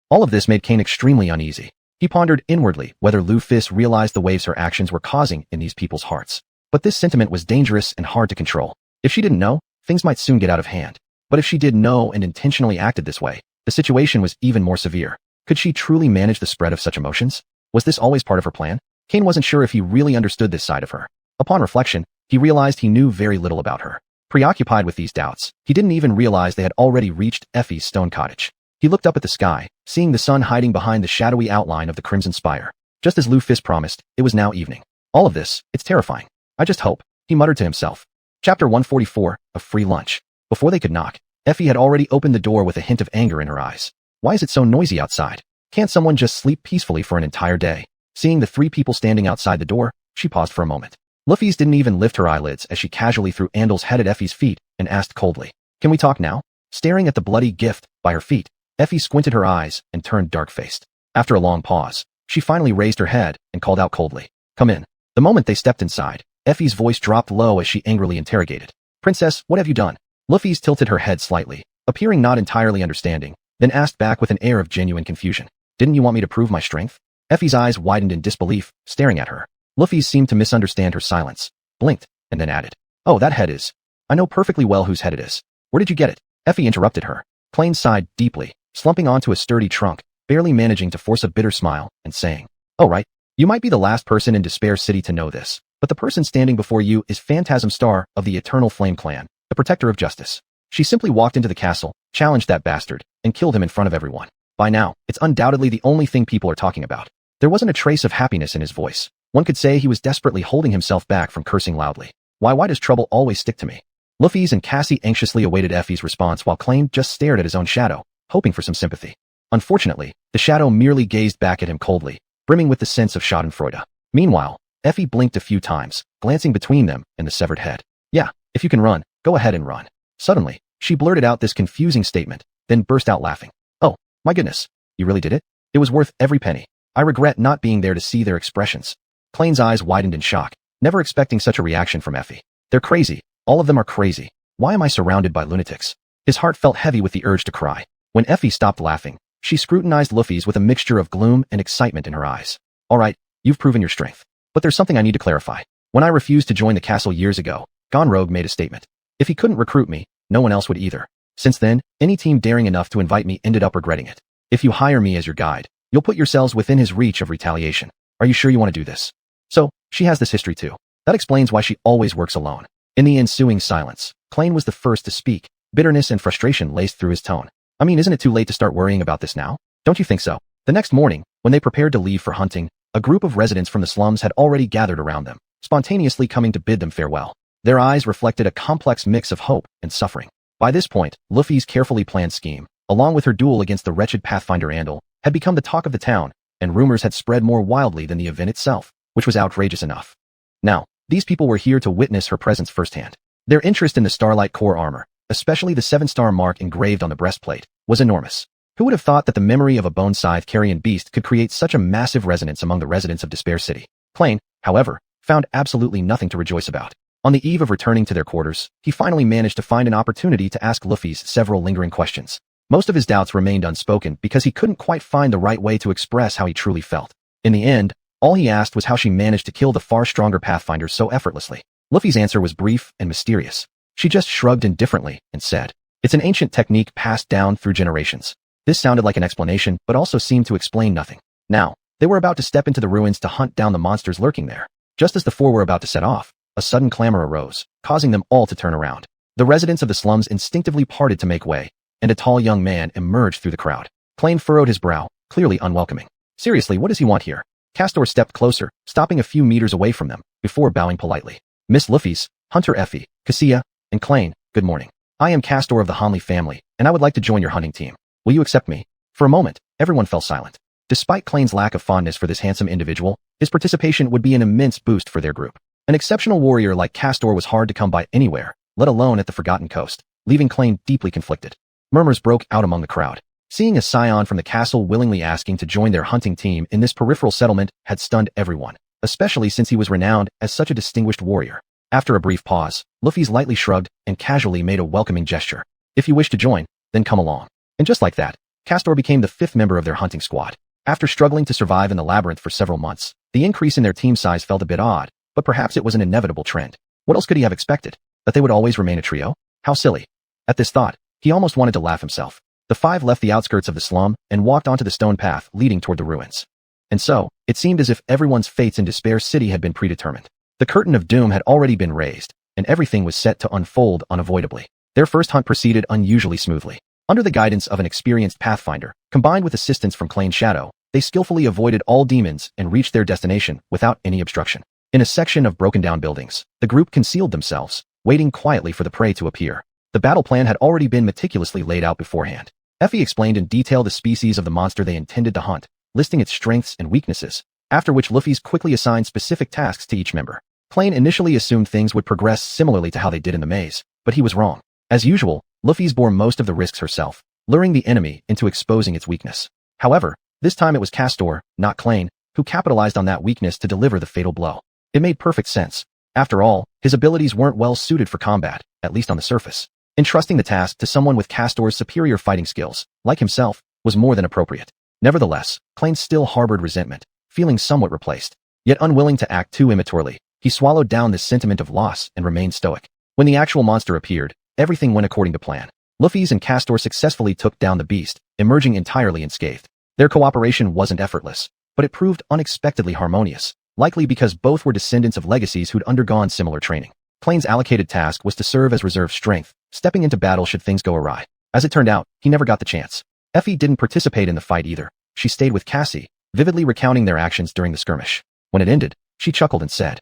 All of this made Kane extremely uneasy. He pondered inwardly whether Lu Fis realized the waves her actions were causing in these people's hearts. But this sentiment was dangerous and hard to control. If she didn't know, things might soon get out of hand. But if she did know and intentionally acted this way, the situation was even more severe. Could she truly manage the spread of such emotions? Was this always part of her plan? Kane wasn't sure if he really understood this side of her. Upon reflection, he realized he knew very little about her. Preoccupied with these doubts, he didn't even realize they had already reached Effie's stone cottage. He looked up at the sky, seeing the sun hiding behind the shadowy outline of the crimson spire. Just as Luphis promised, it was now evening. All of this, it's terrifying. I just hope, he muttered to himself. Chapter 144, A Free Lunch. Before they could knock, Effie had already opened the door with a hint of anger in her eyes. Why is it so noisy outside? Can't someone just sleep peacefully for an entire day? Seeing the three people standing outside the door, she paused for a moment. Luphis didn't even lift her eyelids as she casually threw Andel's head at Effie's feet and asked coldly, "Can we talk now?" Staring at the bloody gift by her feet, Effie squinted her eyes and turned dark-faced. After a long pause, she finally raised her head and called out coldly, "Come in." The moment they stepped inside, Effie's voice dropped low as she angrily interrogated, "Princess, what have you done?" Luphis tilted her head slightly, appearing not entirely understanding, then asked back with an air of genuine confusion, "Didn't you want me to prove my strength?" Effie's eyes widened in disbelief, staring at her. Luphis seemed to misunderstand her silence, blinked, and then added, "Oh, that head is. I know perfectly well whose head it is. Where did you get it?" Effie interrupted her. Plain sighed deeply, slumping onto a sturdy trunk, barely managing to force a bitter smile, and saying, "Oh right, you might be the last person in Despair City to know this, but the person standing before you is Phantasm Star of the Eternal Flame Clan, the protector of justice. She simply walked into the castle, challenged that bastard, and killed him in front of everyone. By now, it's undoubtedly the only thing people are talking about." There wasn't a trace of happiness in his voice. One could say he was desperately holding himself back from cursing loudly. Why does trouble always stick to me?" Luphis and Cassie anxiously awaited Effie's response while Klain just stared at his own shadow, hoping for some sympathy. Unfortunately, the shadow merely gazed back at him coldly, brimming with the sense of schadenfreude. Meanwhile, Effie blinked a few times, glancing between them and the severed head. "Yeah, if you can run, go ahead and run." Suddenly, she blurted out this confusing statement, then burst out laughing. "Oh, my goodness, you really did it? It was worth every penny. I regret not being there to see their expressions." Klain's eyes widened in shock, never expecting such a reaction from Effie. "They're crazy. All of them are crazy. Why am I surrounded by lunatics?" His heart felt heavy with the urge to cry. When Effie stopped laughing, she scrutinized Luphis with a mixture of gloom and excitement in her eyes. "All right, you've proven your strength. But there's something I need to clarify. When I refused to join the castle years ago, Gone Rogue made a statement. If he couldn't recruit me, no one else would either. Since then, any team daring enough to invite me ended up regretting it. If you hire me as your guide, you'll put yourselves within his reach of retaliation. Are you sure you want to do this?" So, she has this history too. That explains why she always works alone. In the ensuing silence, Klain was the first to speak, bitterness and frustration laced through his tone. "I mean, isn't it too late to start worrying about this now? Don't you think so?" The next morning, when they prepared to leave for hunting, a group of residents from the slums had already gathered around them, spontaneously coming to bid them farewell. Their eyes reflected a complex mix of hope and suffering. By this point, Luffy's carefully planned scheme, along with her duel against the wretched Pathfinder Andal, had become the talk of the town, and rumors had spread more wildly than the event itself, which was outrageous enough. Now, these people were here to witness her presence firsthand. Their interest in the Starlight Core armor, especially the 7-star mark engraved on the breastplate, was enormous. Who would have thought that the memory of a bone scythe carrion beast could create such a massive resonance among the residents of Despair City? Klain, however, found absolutely nothing to rejoice about. On the eve of returning to their quarters, he finally managed to find an opportunity to ask Luffy's several lingering questions. Most of his doubts remained unspoken because he couldn't quite find the right way to express how he truly felt. In the end, all he asked was how she managed to kill the far stronger Pathfinder so effortlessly. Luffy's answer was brief and mysterious. She just shrugged indifferently and said, "It's an ancient technique passed down through generations." This sounded like an explanation, but also seemed to explain nothing. Now, they were about to step into the ruins to hunt down the monsters lurking there. Just as the four were about to set off, a sudden clamor arose, causing them all to turn around. The residents of the slums instinctively parted to make way, and a tall young man emerged through the crowd. Klain furrowed his brow, clearly unwelcoming. Seriously, what does he want here? Castor stepped closer, stopping a few meters away from them, before bowing politely. "Miss Luffy's, Hunter Effie, Cassia, and Klain, good morning. I am Castor of the Hanley family, and I would like to join your hunting team. Will you accept me?" For a moment, everyone fell silent. Despite Klain's lack of fondness for this handsome individual, his participation would be an immense boost for their group. An exceptional warrior like Castor was hard to come by anywhere, let alone at the Forgotten Coast, leaving Klain deeply conflicted. Murmurs broke out among the crowd. Seeing a scion from the castle willingly asking to join their hunting team in this peripheral settlement had stunned everyone, especially since he was renowned as such a distinguished warrior. After a brief pause, Luffy's lightly shrugged and casually made a welcoming gesture. "If you wish to join, then come along." And just like that, Castor became the 5th member of their hunting squad. After struggling to survive in the labyrinth for several months, the increase in their team size felt a bit odd, but perhaps it was an inevitable trend. What else could he have expected? That they would always remain a trio? How silly. At this thought, he almost wanted to laugh himself. The 5 left the outskirts of the slum and walked onto the stone path leading toward the ruins. And so, it seemed as if everyone's fates in Despair City had been predetermined. The curtain of doom had already been raised, and everything was set to unfold unavoidably. Their first hunt proceeded unusually smoothly. Under the guidance of an experienced pathfinder, combined with assistance from Clane's shadow, they skillfully avoided all demons and reached their destination without any obstruction. In a section of broken-down buildings, the group concealed themselves, waiting quietly for the prey to appear. The battle plan had already been meticulously laid out beforehand. Effie explained in detail the species of the monster they intended to hunt, listing its strengths and weaknesses, after which Luffy's quickly assigned specific tasks to each member. Clane initially assumed things would progress similarly to how they did in the maze, but he was wrong. As usual, Luffy's bore most of the risks herself, luring the enemy into exposing its weakness. However, this time it was Castor, not Clane, who capitalized on that weakness to deliver the fatal blow. It made perfect sense. After all, his abilities weren't well suited for combat, at least on the surface. Entrusting the task to someone with Castor's superior fighting skills, like himself, was more than appropriate. Nevertheless, Clane still harbored resentment, feeling somewhat replaced. Yet unwilling to act too immaturely, he swallowed down this sentiment of loss and remained stoic. When the actual monster appeared, everything went according to plan. Luffy's and Castor successfully took down the beast, emerging entirely unscathed. Their cooperation wasn't effortless, but it proved unexpectedly harmonious, likely because both were descendants of legacies who'd undergone similar training. Clane's allocated task was to serve as reserve strength, stepping into battle should things go awry. As it turned out, he never got the chance. Effie didn't participate in the fight either. She stayed with Cassie, vividly recounting their actions during the skirmish. When it ended, she chuckled and said,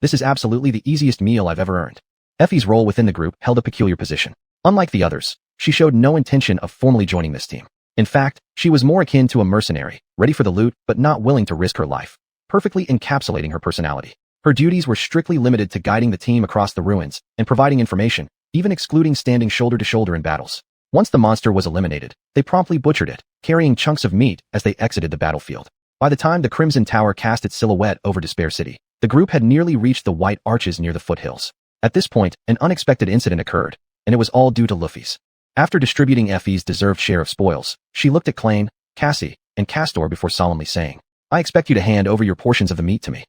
this is absolutely the easiest meal I've ever earned. Effie's role within the group held a peculiar position. Unlike the others, she showed no intention of formally joining this team. In fact, she was more akin to a mercenary, ready for the loot but not willing to risk her life, perfectly encapsulating her personality. Her duties were strictly limited to guiding the team across the ruins and providing information, even excluding standing shoulder to shoulder in battles. Once the monster was eliminated, they promptly butchered it, carrying chunks of meat as they exited the battlefield. By the time the Crimson Tower cast its silhouette over Despair City, the group had nearly reached the white arches near the foothills. At this point, an unexpected incident occurred, and it was all due to Luffy's. After distributing Effie's deserved share of spoils, she looked at Clane, Cassie, and Castor before solemnly saying, I expect you to hand over your portions of the meat to me.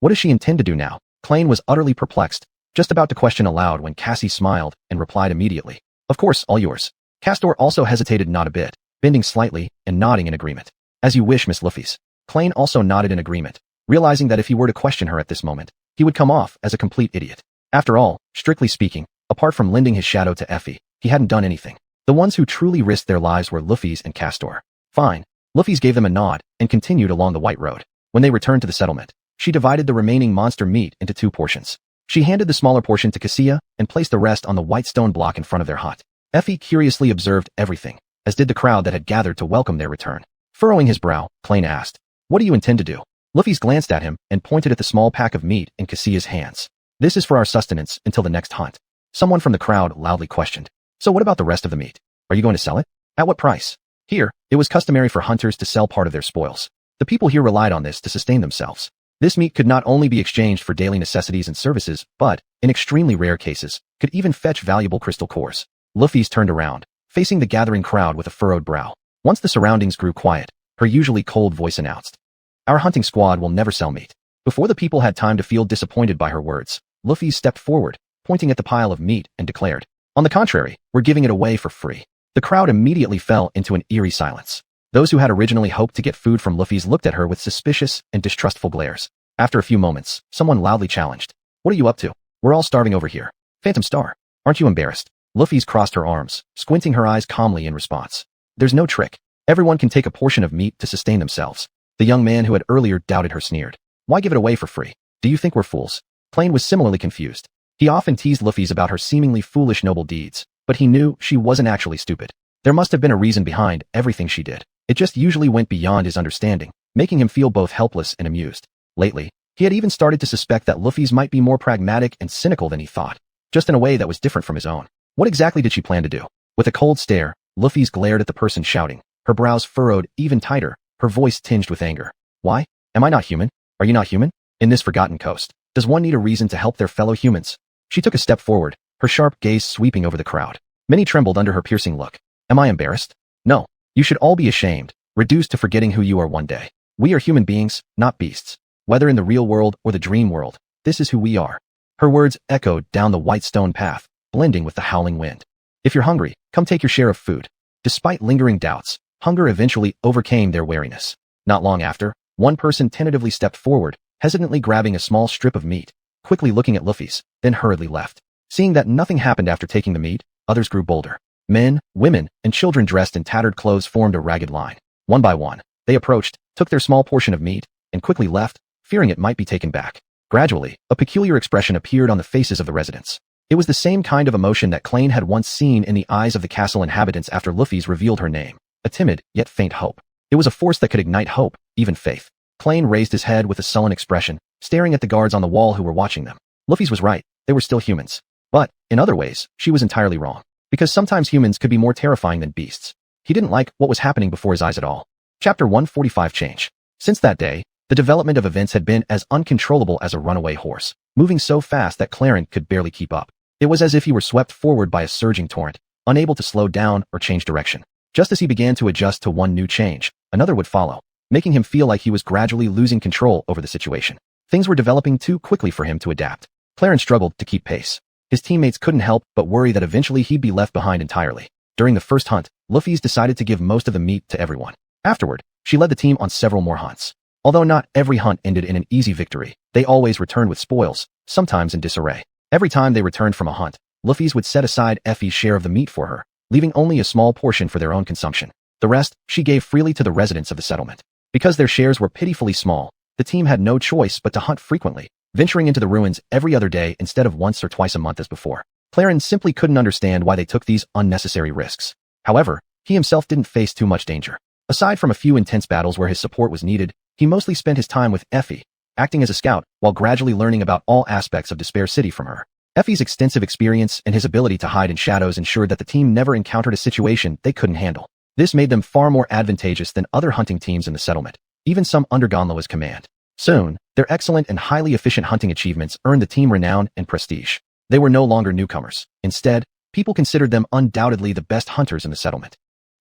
What does she intend to do now? Clane was utterly perplexed, just about to question aloud when Cassie smiled and replied immediately. Of course, all yours. Castor also hesitated not a bit, bending slightly and nodding in agreement. As you wish, Miss Luffy's. Clane also nodded in agreement, realizing that if he were to question her at this moment, he would come off as a complete idiot. After all, strictly speaking, apart from lending his shadow to Effie, he hadn't done anything. The ones who truly risked their lives were Luffy's and Castor. Fine. Luffy's gave them a nod and continued along the white road. When they returned to the settlement, she divided the remaining monster meat into 2 portions. She handed the smaller portion to Cassia and placed the rest on the white stone block in front of their hut. Effie curiously observed everything, as did the crowd that had gathered to welcome their return. Furrowing his brow, Clane asked, What do you intend to do? Luffy's glanced at him and pointed at the small pack of meat in Cassia's hands. This is for our sustenance until the next hunt. Someone from the crowd loudly questioned. So what about the rest of the meat? Are you going to sell it? At what price? Here, it was customary for hunters to sell part of their spoils. The people here relied on this to sustain themselves. This meat could not only be exchanged for daily necessities and services, but, in extremely rare cases, could even fetch valuable crystal cores. Luffy's turned around, facing the gathering crowd with a furrowed brow. Once the surroundings grew quiet, her usually cold voice announced, Our hunting squad will never sell meat. Before the people had time to feel disappointed by her words, Luffy stepped forward, pointing at the pile of meat, and declared, On the contrary, we're giving it away for free. The crowd immediately fell into an eerie silence. Those who had originally hoped to get food from Luffy's looked at her with suspicious and distrustful glares. After a few moments, someone loudly challenged, What are you up to? We're all starving over here. Phantom Star, aren't you embarrassed? Luffy's crossed her arms, squinting her eyes calmly in response. There's no trick. Everyone can take a portion of meat to sustain themselves. The young man who had earlier doubted her sneered. Why give it away for free? Do you think we're fools? Clane was similarly confused. He often teased Luffy's about her seemingly foolish noble deeds, but he knew she wasn't actually stupid. There must have been a reason behind everything she did. It just usually went beyond his understanding, making him feel both helpless and amused. Lately, he had even started to suspect that Luffy's might be more pragmatic and cynical than he thought, just in a way that was different from his own. What exactly did she plan to do? With a cold stare, Luffy's glared at the person shouting, her brows furrowed even tighter, her voice tinged with anger. Why? Am I not human? Are you not human? In this forgotten coast, does one need a reason to help their fellow humans? She took a step forward, her sharp gaze sweeping over the crowd. Many trembled under her piercing look. Am I embarrassed? No. You should all be ashamed, reduced to forgetting who you are one day. We are human beings, not beasts. Whether in the real world or the dream world, this is who we are. Her words echoed down the white stone path, blending with the howling wind. If you're hungry, come take your share of food. Despite lingering doubts, hunger eventually overcame their wariness. Not long after, one person tentatively stepped forward, hesitantly grabbing a small strip of meat, quickly looking at Luffy's, then hurriedly left. Seeing that nothing happened after taking the meat, others grew bolder. Men, women, and children dressed in tattered clothes formed a ragged line. One by one, they approached, took their small portion of meat, and quickly left, fearing it might be taken back. Gradually, a peculiar expression appeared on the faces of the residents. It was the same kind of emotion that Klain had once seen in the eyes of the castle inhabitants after Luffy's revealed her name. A timid, yet faint hope. It was a force that could ignite hope, even faith. Klain raised his head with a sullen expression, staring at the guards on the wall who were watching them. Luffy's was right, they were still humans. But, in other ways, she was entirely wrong. Because sometimes humans could be more terrifying than beasts. He didn't like what was happening before his eyes at all. Chapter 145 Change. Since that day, the development of events had been as uncontrollable as a runaway horse, moving so fast that Clarence could barely keep up. It was as if he were swept forward by a surging torrent, unable to slow down or change direction. Just as he began to adjust to one new change, another would follow, making him feel like he was gradually losing control over the situation. Things were developing too quickly for him to adapt. Clarence struggled to keep pace. His teammates couldn't help but worry that eventually he'd be left behind entirely. During the first hunt, Luffy's decided to give most of the meat to everyone. Afterward, she led the team on several more hunts. Although not every hunt ended in an easy victory, they always returned with spoils, sometimes in disarray. Every time they returned from a hunt, Luffy's would set aside Effie's share of the meat for her, leaving only a small portion for their own consumption. The rest, she gave freely to the residents of the settlement. Because their shares were pitifully small, the team had no choice but to hunt frequently, venturing into the ruins every other day instead of once or twice a month as before. Clarence simply couldn't understand why they took these unnecessary risks. However, he himself didn't face too much danger. Aside from a few intense battles where his support was needed, he mostly spent his time with Effie, acting as a scout while gradually learning about all aspects of Despair City from her. Effie's extensive experience and his ability to hide in shadows ensured that the team never encountered a situation they couldn't handle. This made them far more advantageous than other hunting teams in the settlement, even some under Gonloa's command. Soon, their excellent and highly efficient hunting achievements earned the team renown and prestige. They were no longer newcomers. Instead, people considered them undoubtedly the best hunters in the settlement.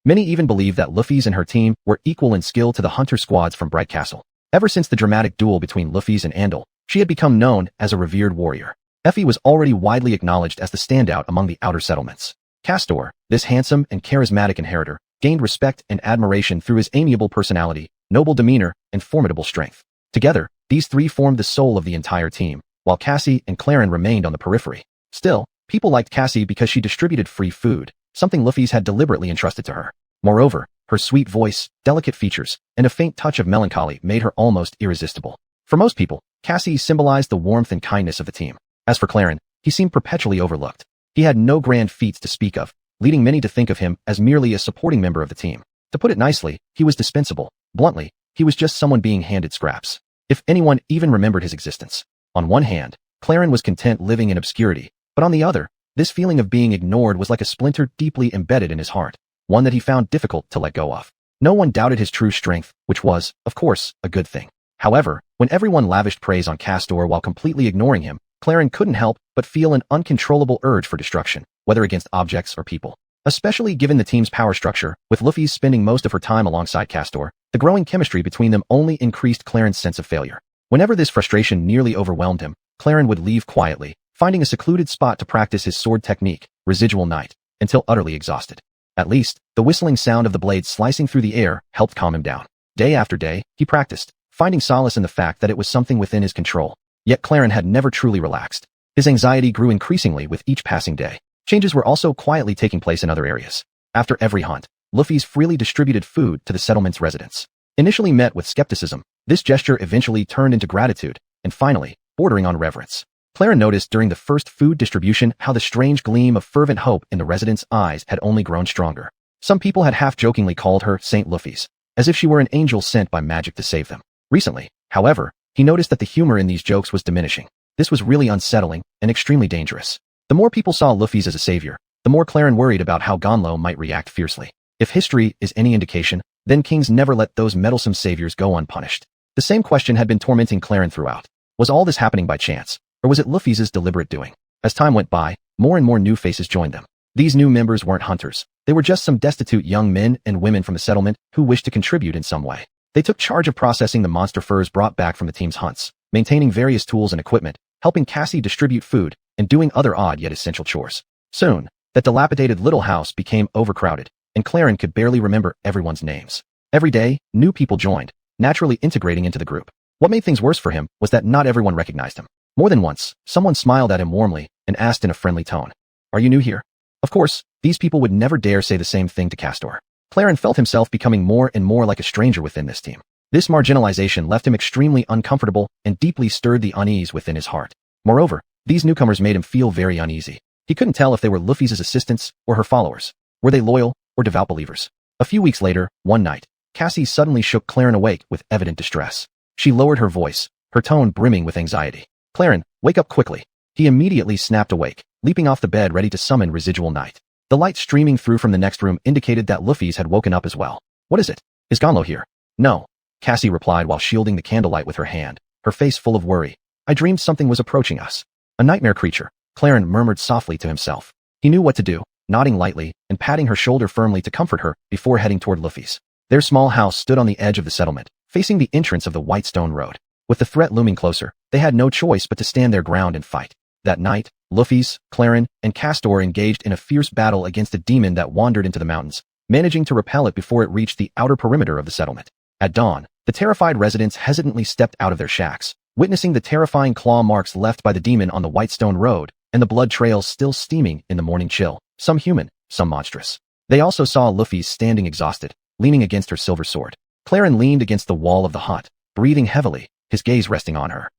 Many even believed that Luffy's and her team were equal in skill to the hunter squads from Bright Castle. Ever since the dramatic duel between Luffy's and Andal, she had become known as a revered warrior. Effie was already widely acknowledged as the standout among the outer settlements. Castor, this handsome and charismatic inheritor, gained respect and admiration through his amiable personality, noble demeanor, and formidable strength. Together, these three formed the soul of the entire team, while Cassie and Clarence remained on the periphery. Still, people liked Cassie because she distributed free food, something Luffy's had deliberately entrusted to her. Moreover, her sweet voice, delicate features, and a faint touch of melancholy made her almost irresistible. For most people, Cassie symbolized the warmth and kindness of the team. As for Clarence, he seemed perpetually overlooked. He had no grand feats to speak of, leading many to think of him as merely a supporting member of the team. To put it nicely, he was dispensable. Bluntly, he was just someone being handed scraps. If anyone even remembered his existence. On one hand, Clarence was content living in obscurity, but on the other, this feeling of being ignored was like a splinter deeply embedded in his heart, one that he found difficult to let go of. No one doubted his true strength, which was, of course, a good thing. However, when everyone lavished praise on Castor while completely ignoring him, Clarence couldn't help but feel an uncontrollable urge for destruction, whether against objects or people. Especially given the team's power structure, with Luffy spending most of her time alongside Castor, the growing chemistry between them only increased Clarence's sense of failure. Whenever this frustration nearly overwhelmed him, Clarence would leave quietly, finding a secluded spot to practice his sword technique, Residual Night, until utterly exhausted. At least, the whistling sound of the blade slicing through the air helped calm him down. Day after day, he practiced, finding solace in the fact that it was something within his control. Yet Clarence had never truly relaxed. His anxiety grew increasingly with each passing day. Changes were also quietly taking place in other areas. After every hunt, Luffy's freely distributed food to the settlement's residents. Initially met with skepticism, this gesture eventually turned into gratitude, and finally, bordering on reverence. Clarence noticed during the first food distribution how the strange gleam of fervent hope in the residents' eyes had only grown stronger. Some people had half-jokingly called her Saint Luffy's, as if she were an angel sent by magic to save them. Recently, however, he noticed that the humor in these jokes was diminishing. This was really unsettling and extremely dangerous. The more people saw Luffy's as a savior, the more Clarence worried about how Gonlo might react fiercely. If history is any indication, then kings never let those meddlesome saviors go unpunished. The same question had been tormenting Clarence throughout. Was all this happening by chance, or was it Luffy's deliberate doing? As time went by, more and more new faces joined them. These new members weren't hunters. They were just some destitute young men and women from the settlement who wished to contribute in some way. They took charge of processing the monster furs brought back from the team's hunts, maintaining various tools and equipment, helping Cassie distribute food, and doing other odd yet essential chores. Soon, that dilapidated little house became overcrowded, and Clarence could barely remember everyone's names. Every day, new people joined, naturally integrating into the group. What made things worse for him was that not everyone recognized him. More than once, someone smiled at him warmly and asked in a friendly tone, "Are you new here?" Of course, these people would never dare say the same thing to Castor. Clarence felt himself becoming more and more like a stranger within this team. This marginalization left him extremely uncomfortable and deeply stirred the unease within his heart. Moreover, these newcomers made him feel very uneasy. He couldn't tell if they were Luffy's assistants or her followers. Were they loyal or devout believers? A few weeks later, one night, Cassie suddenly shook Clarence awake with evident distress. She lowered her voice, her tone brimming with anxiety. "Clarence, wake up quickly." He immediately snapped awake, leaping off the bed ready to summon residual night. The light streaming through from the next room indicated that Luffy's had woken up as well. "What is it? Is Gonlo here?" "No," Cassie replied while shielding the candlelight with her hand, her face full of worry. "I dreamed something was approaching us. A nightmare creature," Clarence murmured softly to himself. He knew what to do, nodding lightly and patting her shoulder firmly to comfort her before heading toward Luffy's. Their small house stood on the edge of the settlement, facing the entrance of the white stone road. With the threat looming closer, they had no choice but to stand their ground and fight. That night, Luffy's, Clarence, and Castor engaged in a fierce battle against a demon that wandered into the mountains, managing to repel it before it reached the outer perimeter of the settlement. At dawn, the terrified residents hesitantly stepped out of their shacks, witnessing the terrifying claw marks left by the demon on the white stone road and the blood trails still steaming in the morning chill, some human, some monstrous. They also saw Luffy's standing exhausted, leaning against her silver sword. Clarence leaned against the wall of the hut, breathing heavily, his gaze resting on her.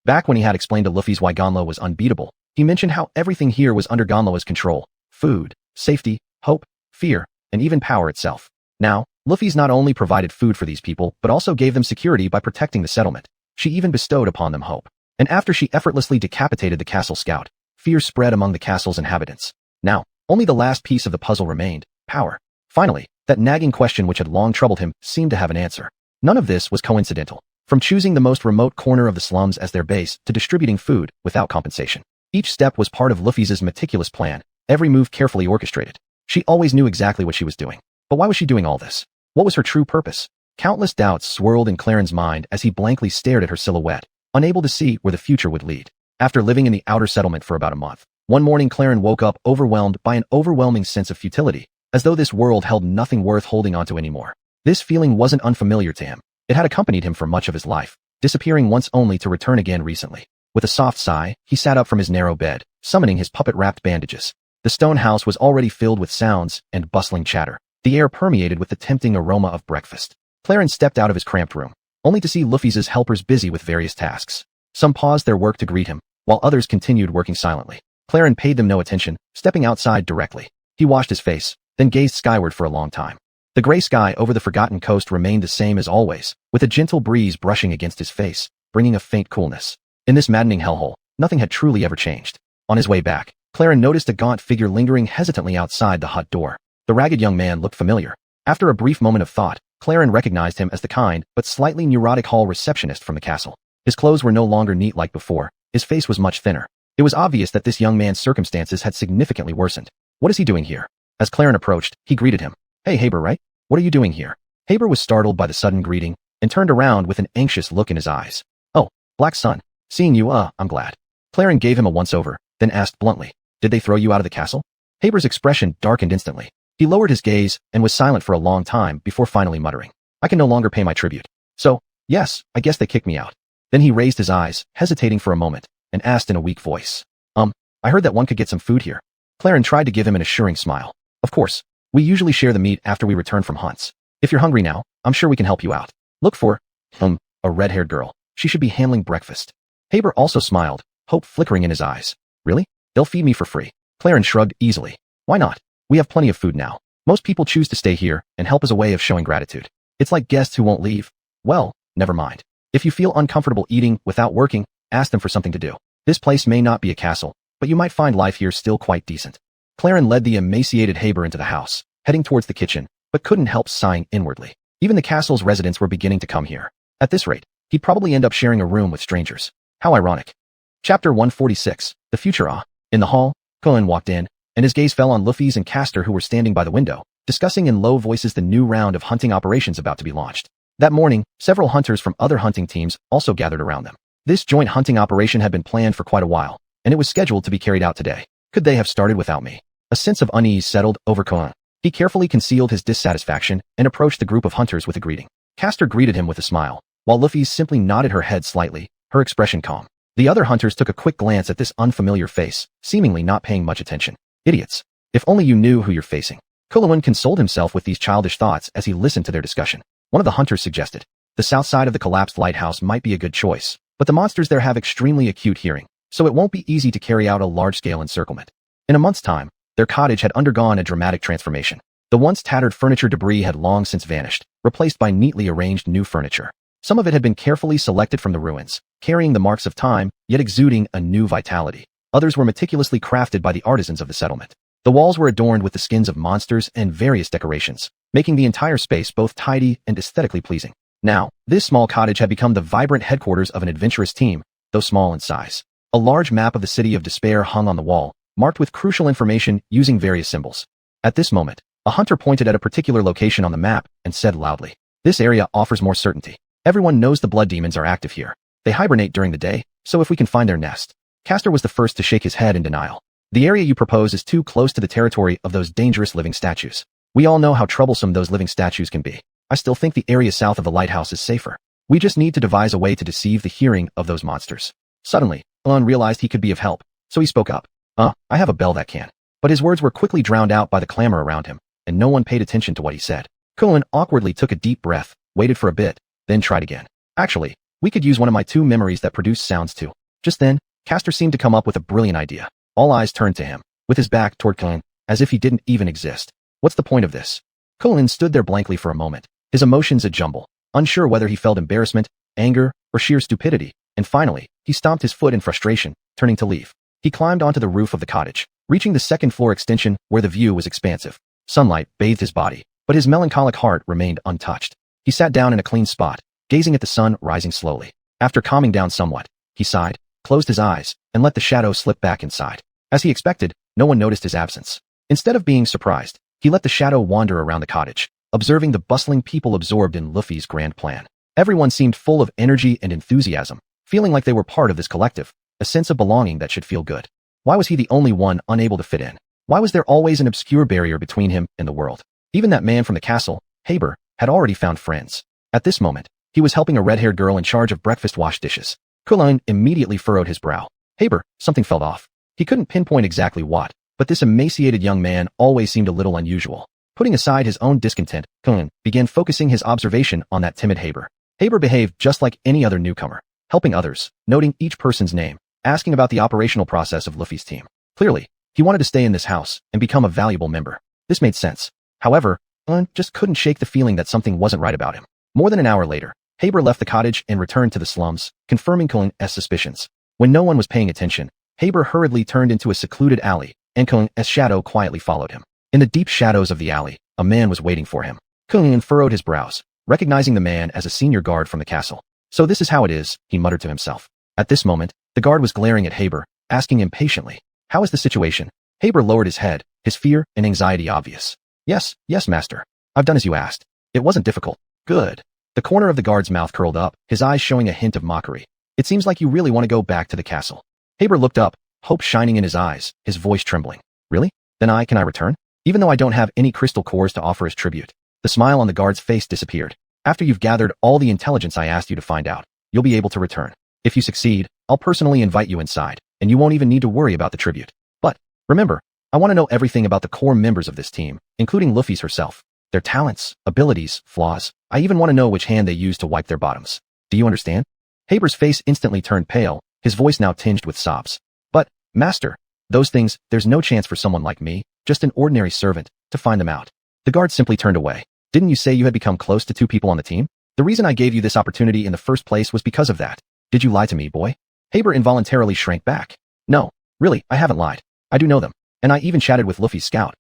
Back when he had explained to Luffy's why Gonlo was unbeatable, he mentioned how everything here was under Gonlo's control: food, safety, hope, fear, and even power itself. Now, Luffy's not only provided food for these people, but also gave them security by protecting the settlement. She even bestowed upon them hope. And after she effortlessly decapitated the castle scout, fear spread among the castle's inhabitants. Now, only the last piece of the puzzle remained: power. Finally, that nagging question which had long troubled him seemed to have an answer. None of this was coincidental. From choosing the most remote corner of the slums as their base to distributing food without compensation, each step was part of Luffy's meticulous plan, every move carefully orchestrated. She always knew exactly what she was doing. But why was she doing all this? What was her true purpose? Countless doubts swirled in Clarence's mind as he blankly stared at her silhouette, unable to see where the future would lead. After living in the outer settlement for about a month, one morning Clarence woke up overwhelmed by an overwhelming sense of futility, as though this world held nothing worth holding onto anymore. This feeling wasn't unfamiliar to him. It had accompanied him for much of his life, disappearing once only to return again recently. With a soft sigh, he sat up from his narrow bed, summoning his puppet-wrapped bandages. The stone house was already filled with sounds and bustling chatter. The air permeated with the tempting aroma of breakfast. Clarence stepped out of his cramped room, only to see Luffy's helpers busy with various tasks. Some paused their work to greet him, while others continued working silently. Clarence paid them no attention, stepping outside directly. He washed his face, then gazed skyward for a long time. The gray sky over the forgotten coast remained the same as always, with a gentle breeze brushing against his face, bringing a faint coolness. In this maddening hellhole, nothing had truly ever changed. On his way back, Clarence noticed a gaunt figure lingering hesitantly outside the hut door. The ragged young man looked familiar. After a brief moment of thought, Clarence recognized him as the kind but slightly neurotic hall receptionist from the castle. His clothes were no longer neat like before. His face was much thinner. It was obvious that this young man's circumstances had significantly worsened. "What is he doing here?" As Clarence approached, he greeted him. "Hey, Haber, right? What are you doing here?" Haber was startled by the sudden greeting and turned around with an anxious look in his eyes. "Oh, Black Sun. Seeing you, I'm glad." Clarence gave him a once-over, then asked bluntly, "Did they throw you out of the castle?" Haber's expression darkened instantly. He lowered his gaze and was silent for a long time before finally muttering, "I can no longer pay my tribute. So, yes, I guess they kicked me out." Then he raised his eyes, hesitating for a moment, and asked in a weak voice, I heard that one could get some food here." Clarence tried to give him an assuring smile. "Of course. We usually share the meat after we return from hunts. If you're hungry now, I'm sure we can help you out. Look for, a red-haired girl. She should be handling breakfast." Haber also smiled, hope flickering in his eyes. "Really? They'll feed me for free." Clarence shrugged easily. "Why not? We have plenty of food now. Most people choose to stay here and help as a way of showing gratitude. It's like guests who won't leave. Well, never mind. If you feel uncomfortable eating without working, ask them for something to do. This place may not be a castle, but you might find life here still quite decent." Clarence led the emaciated Haber into the house, heading towards the kitchen, but couldn't help sighing inwardly. Even the castle's residents were beginning to come here. At this rate, he'd probably end up sharing a room with strangers. How ironic. Chapter 146, The Future. In the hall, Cohen walked in, and his gaze fell on Luffy's and Castor who were standing by the window, discussing in low voices the new round of hunting operations about to be launched. That morning, several hunters from other hunting teams also gathered around them. This joint hunting operation had been planned for quite a while, and it was scheduled to be carried out today. Could they have started without me? A sense of unease settled over Cohen. He carefully concealed his dissatisfaction and approached the group of hunters with a greeting. Castor greeted him with a smile. while Luffy simply nodded her head slightly, her expression calm. The other hunters took a quick glance at this unfamiliar face, seemingly not paying much attention. Idiots. If only you knew who you're facing. Xuanhuan consoled himself with these childish thoughts as he listened to their discussion. One of the hunters suggested, the south side of the collapsed lighthouse might be a good choice, but the monsters there have extremely acute hearing, so it won't be easy to carry out a large-scale encirclement. In a month's time, their cottage had undergone a dramatic transformation. The once tattered furniture debris had long since vanished, replaced by neatly arranged new furniture. Some of it had been carefully selected from the ruins, carrying the marks of time, yet exuding a new vitality. Others were meticulously crafted by the artisans of the settlement. The walls were adorned with the skins of monsters and various decorations, making the entire space both tidy and aesthetically pleasing. Now, this small cottage had become the vibrant headquarters of an adventurous team, though small in size. A large map of the City of Despair hung on the wall, marked with crucial information using various symbols. At this moment, a hunter pointed at a particular location on the map and said loudly, "This area offers more certainty. Everyone knows the blood demons are active here. They hibernate during the day, so if we can find their nest." Castor was the first to shake his head in denial. "The area you propose is too close to the territory of those dangerous living statues. We all know how troublesome those living statues can be. I still think the area south of the lighthouse is safer. We just need to devise a way to deceive the hearing of those monsters." Suddenly, Alon realized he could be of help, so he spoke up. I have a bell that can." But his words were quickly drowned out by the clamor around him, and no one paid attention to what he said. Xuanhuan awkwardly took a deep breath, waited for a bit, then tried again. "Actually, we could use one of my two memories that produce sounds too." Just then, Castor seemed to come up with a brilliant idea. All eyes turned to him, with his back toward Xuanhuan, as if he didn't even exist. "What's the point of this?" Xuanhuan stood there blankly for a moment, his emotions a jumble, unsure whether he felt embarrassment, anger, or sheer stupidity, and finally, he stomped his foot in frustration, turning to leave. He climbed onto the roof of the cottage, reaching the second-floor extension where the view was expansive. Sunlight bathed his body, but his melancholic heart remained untouched. He sat down in a clean spot, gazing at the sun rising slowly. After calming down somewhat, he sighed, closed his eyes, and let the shadow slip back inside. As he expected, no one noticed his absence. Instead of being surprised, he let the shadow wander around the cottage, observing the bustling people absorbed in Luffy's grand plan. Everyone seemed full of energy and enthusiasm, feeling like they were part of this collective, a sense of belonging that should feel good. Why was he the only one unable to fit in? Why was there always an obscure barrier between him and the world? Even that man from the castle, Haber, had already found friends. At this moment, he was helping a red-haired girl in charge of breakfast wash dishes. Xuanhuan immediately furrowed his brow. Haber, something felt off. He couldn't pinpoint exactly what, but this emaciated young man always seemed a little unusual. Putting aside his own discontent, Xuanhuan began focusing his observation on that timid Haber. Haber behaved just like any other newcomer, helping others, noting each person's name, asking about the operational process of Luffy's team. Clearly, he wanted to stay in this house and become a valuable member. This made sense. However, Xuanhuan just couldn't shake the feeling that something wasn't right about him. More than an hour later, Haber left the cottage and returned to the slums, confirming Xuanhuan's suspicions. When no one was paying attention, Haber hurriedly turned into a secluded alley, and Xuanhuan's shadow quietly followed him. In the deep shadows of the alley, a man was waiting for him. Xuanhuan furrowed his brows, recognizing the man as a senior guard from the castle. "So this is how it is," he muttered to himself. At this moment, the guard was glaring at Haber, asking impatiently, "How is the situation?" Haber lowered his head, his fear and anxiety obvious. Yes, master. I've done as you asked. It wasn't difficult." "Good." The corner of the guard's mouth curled up, his eyes showing a hint of mockery. "It seems like you really want to go back to the castle." Haber looked up, hope shining in his eyes, his voice trembling. "Really? Then can I return? Even though I don't have any crystal cores to offer as tribute." The smile on the guard's face disappeared. "After you've gathered all the intelligence I asked you to find out, you'll be able to return. If you succeed, I'll personally invite you inside, and you won't even need to worry about the tribute. But, remember, I want to know everything about the core members of this team, including Luffy's herself. Their talents, abilities, flaws. I even want to know which hand they use to wipe their bottoms. Do you understand?" Haber's face instantly turned pale, his voice now tinged with sobs. "But, master, those things, there's no chance for someone like me, just an ordinary servant, to find them out." The guard simply turned away. "Didn't you say you had become close to 2 people on the team? The reason I gave you this opportunity in the first place was because of that. Did you lie to me, boy?" Haber involuntarily shrank back. "No, really, I haven't lied. I do know them, and I even chatted with Luffy's scout.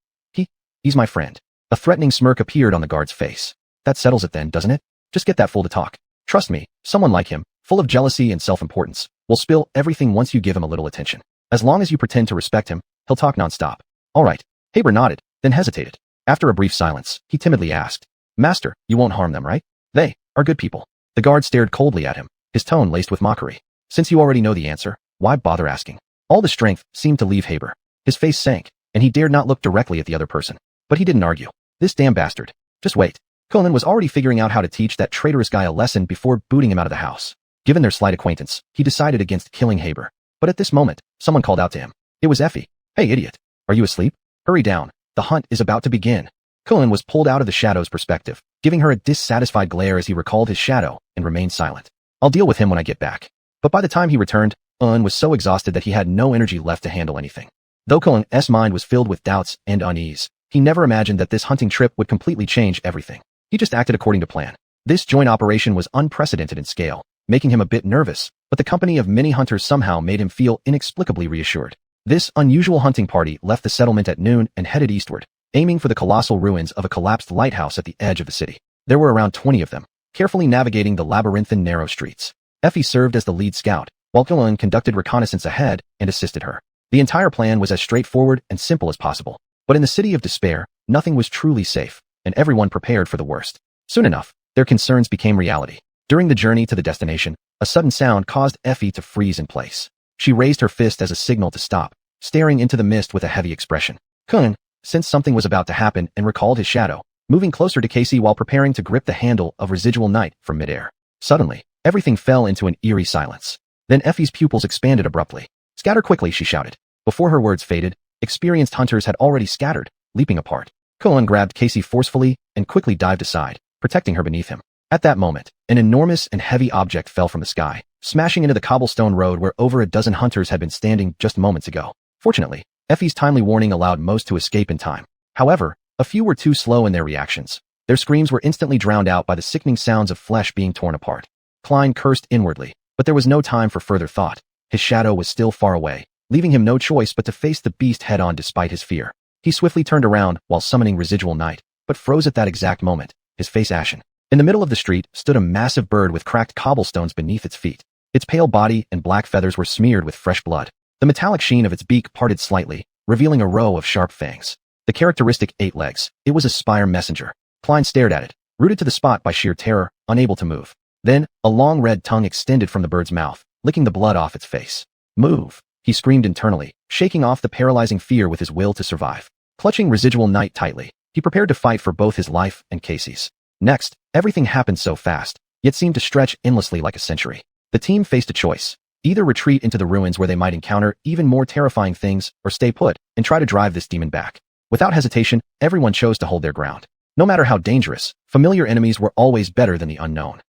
He's my friend." A threatening smirk appeared on the guard's face. "That settles it then, doesn't it? Just get that fool to talk. Trust me, someone like him, full of jealousy and self-importance, will spill everything once you give him a little attention. As long as you pretend to respect him, he'll talk non-stop." "All right." Haber nodded, then hesitated. After a brief silence, he timidly asked, "Master, you won't harm them, right? They are good people." The guard stared coldly at him, his tone laced with mockery. "Since you already know the answer, why bother asking?" All the strength seemed to leave Haber. His face sank, and he dared not look directly at the other person. But he didn't argue. "This damn bastard. Just wait. Conan was already figuring out how to teach that traitorous guy a lesson before booting him out of the house. Given their slight acquaintance, he decided against killing Haber. But at this moment, someone called out to him. It was Effie. Hey, idiot. Are you asleep? Hurry down. The hunt is about to begin. Conan was pulled out of the shadow's perspective, giving her a dissatisfied glare as he recalled his shadow and remained silent. I'll deal with him when I get back. But by the time he returned, Un was so exhausted that he had no energy left to handle anything. Though Conan's mind was filled with doubts and unease, he never imagined that this hunting trip would completely change everything. He just acted according to plan. This joint operation was unprecedented in scale, making him a bit nervous, but the company of many hunters somehow made him feel inexplicably reassured. This unusual hunting party left the settlement at noon and headed eastward, aiming for the colossal ruins of a collapsed lighthouse at the edge of the city. There were around 20 of them, carefully navigating the labyrinthine narrow streets. Effie served as the lead scout, while Conan conducted reconnaissance ahead and assisted her. The entire plan was as straightforward and simple as possible. But in the city of despair, nothing was truly safe, and everyone prepared for the worst. Soon enough, their concerns became reality. During the journey to the destination, a sudden sound caused Effie to freeze in place. She raised her fist as a signal to stop, staring into the mist with a heavy expression. Conan sensed something was about to happen and recalled his shadow, moving closer to Casey while preparing to grip the handle of residual night from midair. Suddenly, everything fell into an eerie silence. Then Effie's pupils expanded abruptly. Scatter quickly, she shouted. Before her words faded, experienced hunters had already scattered, leaping apart. Conan grabbed Casey forcefully and quickly dived aside, protecting her beneath him. At that moment, an enormous and heavy object fell from the sky, smashing into the cobblestone road where over a dozen hunters had been standing just moments ago. Fortunately, Effie's timely warning allowed most to escape in time. However, a few were too slow in their reactions. Their screams were instantly drowned out by the sickening sounds of flesh being torn apart. Klein cursed inwardly, but there was no time for further thought. His shadow was still far away, leaving him no choice but to face the beast head-on despite his fear. He swiftly turned around while summoning residual night, but froze at that exact moment, his face ashen. In the middle of the street stood a massive bird with cracked cobblestones beneath its feet. Its pale body and black feathers were smeared with fresh blood. The metallic sheen of its beak parted slightly, revealing a row of sharp fangs. The characteristic 8 legs. It was a spire messenger. Klein stared at it, rooted to the spot by sheer terror, unable to move. Then, a long red tongue extended from the bird's mouth, licking the blood off its face. Move, he screamed internally, shaking off the paralyzing fear with his will to survive. Clutching residual night tightly, he prepared to fight for both his life and Casey's. Next, everything happened so fast, yet seemed to stretch endlessly like a century. The team faced a choice. Either retreat into the ruins where they might encounter even more terrifying things, or stay put and try to drive this demon back. Without hesitation, everyone chose to hold their ground. No matter how dangerous, familiar enemies were always better than the unknown.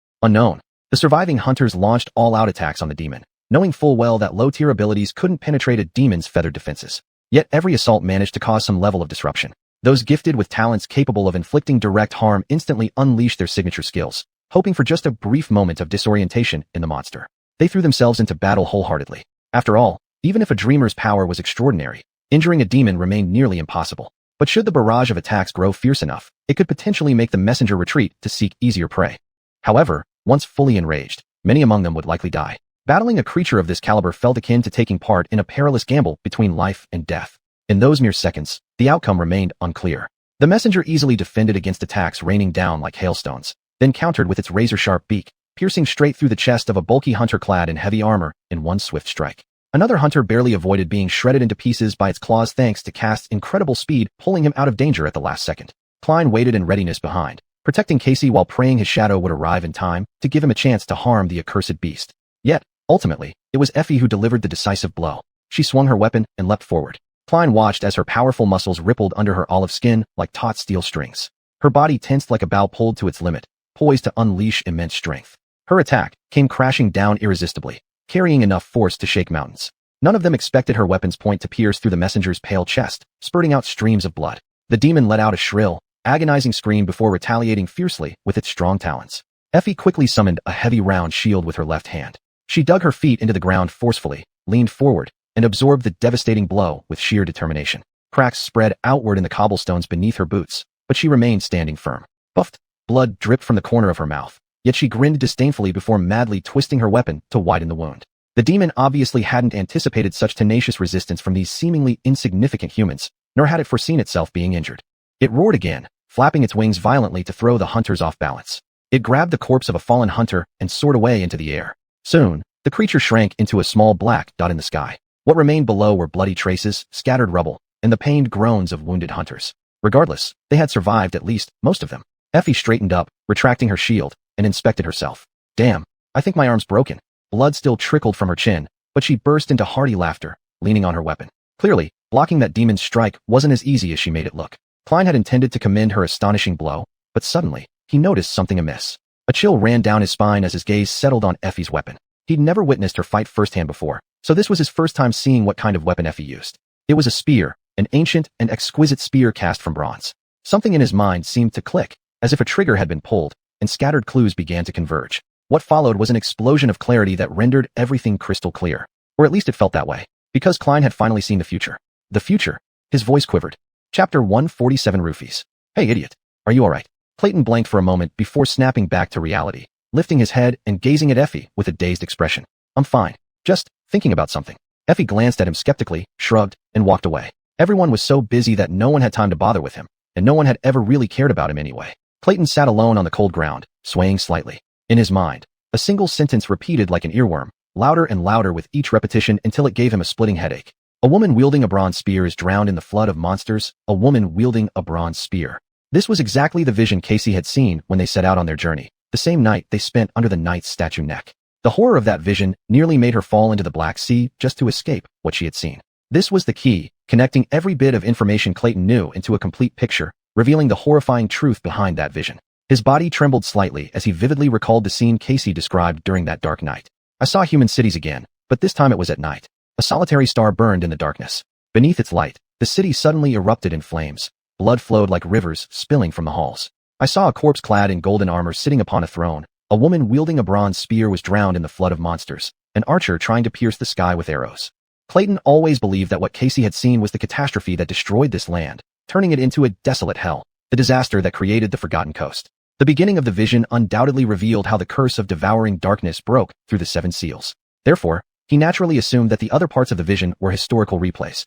The surviving hunters launched all-out attacks on the demon, knowing full well that low-tier abilities couldn't penetrate a demon's feathered defenses. Yet every assault managed to cause some level of disruption. Those gifted with talents capable of inflicting direct harm instantly unleashed their signature skills, hoping for just a brief moment of disorientation in the monster. They threw themselves into battle wholeheartedly. After all, even if a dreamer's power was extraordinary, injuring a demon remained nearly impossible. But should the barrage of attacks grow fierce enough, it could potentially make the messenger retreat to seek easier prey. However, once fully enraged, many among them would likely die. Battling a creature of this caliber felt akin to taking part in a perilous gamble between life and death. In those mere seconds, the outcome remained unclear. The messenger easily defended against attacks raining down like hailstones, then countered with its razor-sharp beak, piercing straight through the chest of a bulky hunter clad in heavy armor in one swift strike. Another hunter barely avoided being shredded into pieces by its claws thanks to Cast's incredible speed, pulling him out of danger at the last second. Klein waited in readiness behind, protecting Casey while praying his shadow would arrive in time to give him a chance to harm the accursed beast. Yet, ultimately, it was Effie who delivered the decisive blow. She swung her weapon and leapt forward. Klein watched as her powerful muscles rippled under her olive skin like taut steel strings. Her body tensed like a bow pulled to its limit, poised to unleash immense strength. Her attack came crashing down irresistibly, carrying enough force to shake mountains. None of them expected her weapon's point to pierce through the messenger's pale chest, spurting out streams of blood. The demon let out a shrill, agonizing scream before retaliating fiercely with its strong talons. Effie quickly summoned a heavy round shield with her left hand. She dug her feet into the ground forcefully, leaned forward, and absorbed the devastating blow with sheer determination. Cracks spread outward in the cobblestones beneath her boots, but she remained standing firm. Puffed, blood dripped from the corner of her mouth, yet she grinned disdainfully before madly twisting her weapon to widen the wound. The demon obviously hadn't anticipated such tenacious resistance from these seemingly insignificant humans, nor had it foreseen itself being injured. It roared again, flapping its wings violently to throw the hunters off balance. It grabbed the corpse of a fallen hunter and soared away into the air. Soon, the creature shrank into a small black dot in the sky. What remained below were bloody traces, scattered rubble, and the pained groans of wounded hunters. Regardless, they had survived at least most of them. Effie straightened up, retracting her shield, and inspected herself. Damn, I think my arm's broken. Blood still trickled from her chin, but she burst into hearty laughter, leaning on her weapon. Clearly, blocking that demon's strike wasn't as easy as she made it look. Klein had intended to commend her astonishing blow, but suddenly, he noticed something amiss. A chill ran down his spine as his gaze settled on Effie's weapon. He'd never witnessed her fight firsthand before, so this was his first time seeing what kind of weapon Effie used. It was a spear, an ancient and exquisite spear cast from bronze. Something in his mind seemed to click, as if a trigger had been pulled, and scattered clues began to converge. What followed was an explosion of clarity that rendered everything crystal clear. Or at least it felt that way, because Klein had finally seen the future. The future. His voice quivered. Chapter 147 Roofies. Hey idiot, are you alright? Clayton blanked for a moment before snapping back to reality, lifting his head and gazing at Effie with a dazed expression. I'm fine. Just thinking about something. Effie glanced at him skeptically, shrugged, and walked away. Everyone was so busy that no one had time to bother with him, and no one had ever really cared about him anyway. Clayton sat alone on the cold ground, swaying slightly. In his mind, a single sentence repeated like an earworm, louder and louder with each repetition until it gave him a splitting headache. A woman wielding a bronze spear is drowned in the flood of monsters. A woman wielding a bronze spear. This was exactly the vision Casey had seen when they set out on their journey, the same night they spent under the knight's statue neck. The horror of that vision nearly made her fall into the Black Sea just to escape what she had seen. This was the key, connecting every bit of information Clayton knew into a complete picture, revealing the horrifying truth behind that vision. His body trembled slightly as he vividly recalled the scene Casey described during that dark night. I saw human cities again, but this time it was at night. A solitary star burned in the darkness. Beneath its light, the city suddenly erupted in flames. Blood flowed like rivers, spilling from the halls. I saw a corpse clad in golden armor sitting upon a throne. A woman wielding a bronze spear was drowned in the flood of monsters. An archer trying to pierce the sky with arrows. Clayton always believed that what Casey had seen was the catastrophe that destroyed this land, turning it into a desolate hell. The disaster that created the Forgotten Coast. The beginning of the vision undoubtedly revealed how the curse of devouring darkness broke through the 7 seals. Therefore, he naturally assumed that the other parts of the vision were historical replays.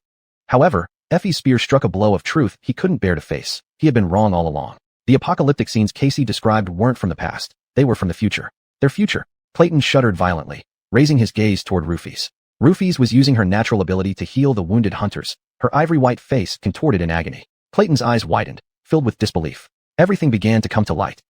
However, Effie's spear struck a blow of truth he couldn't bear to face. He had been wrong all along. The apocalyptic scenes Casey described weren't from the past. They were from the future. Their future. Clayton shuddered violently, raising his gaze toward Roofies. Roofies was using her natural ability to heal the wounded hunters, her ivory-white face contorted in agony. Clayton's eyes widened, filled with disbelief. Everything began to come to light.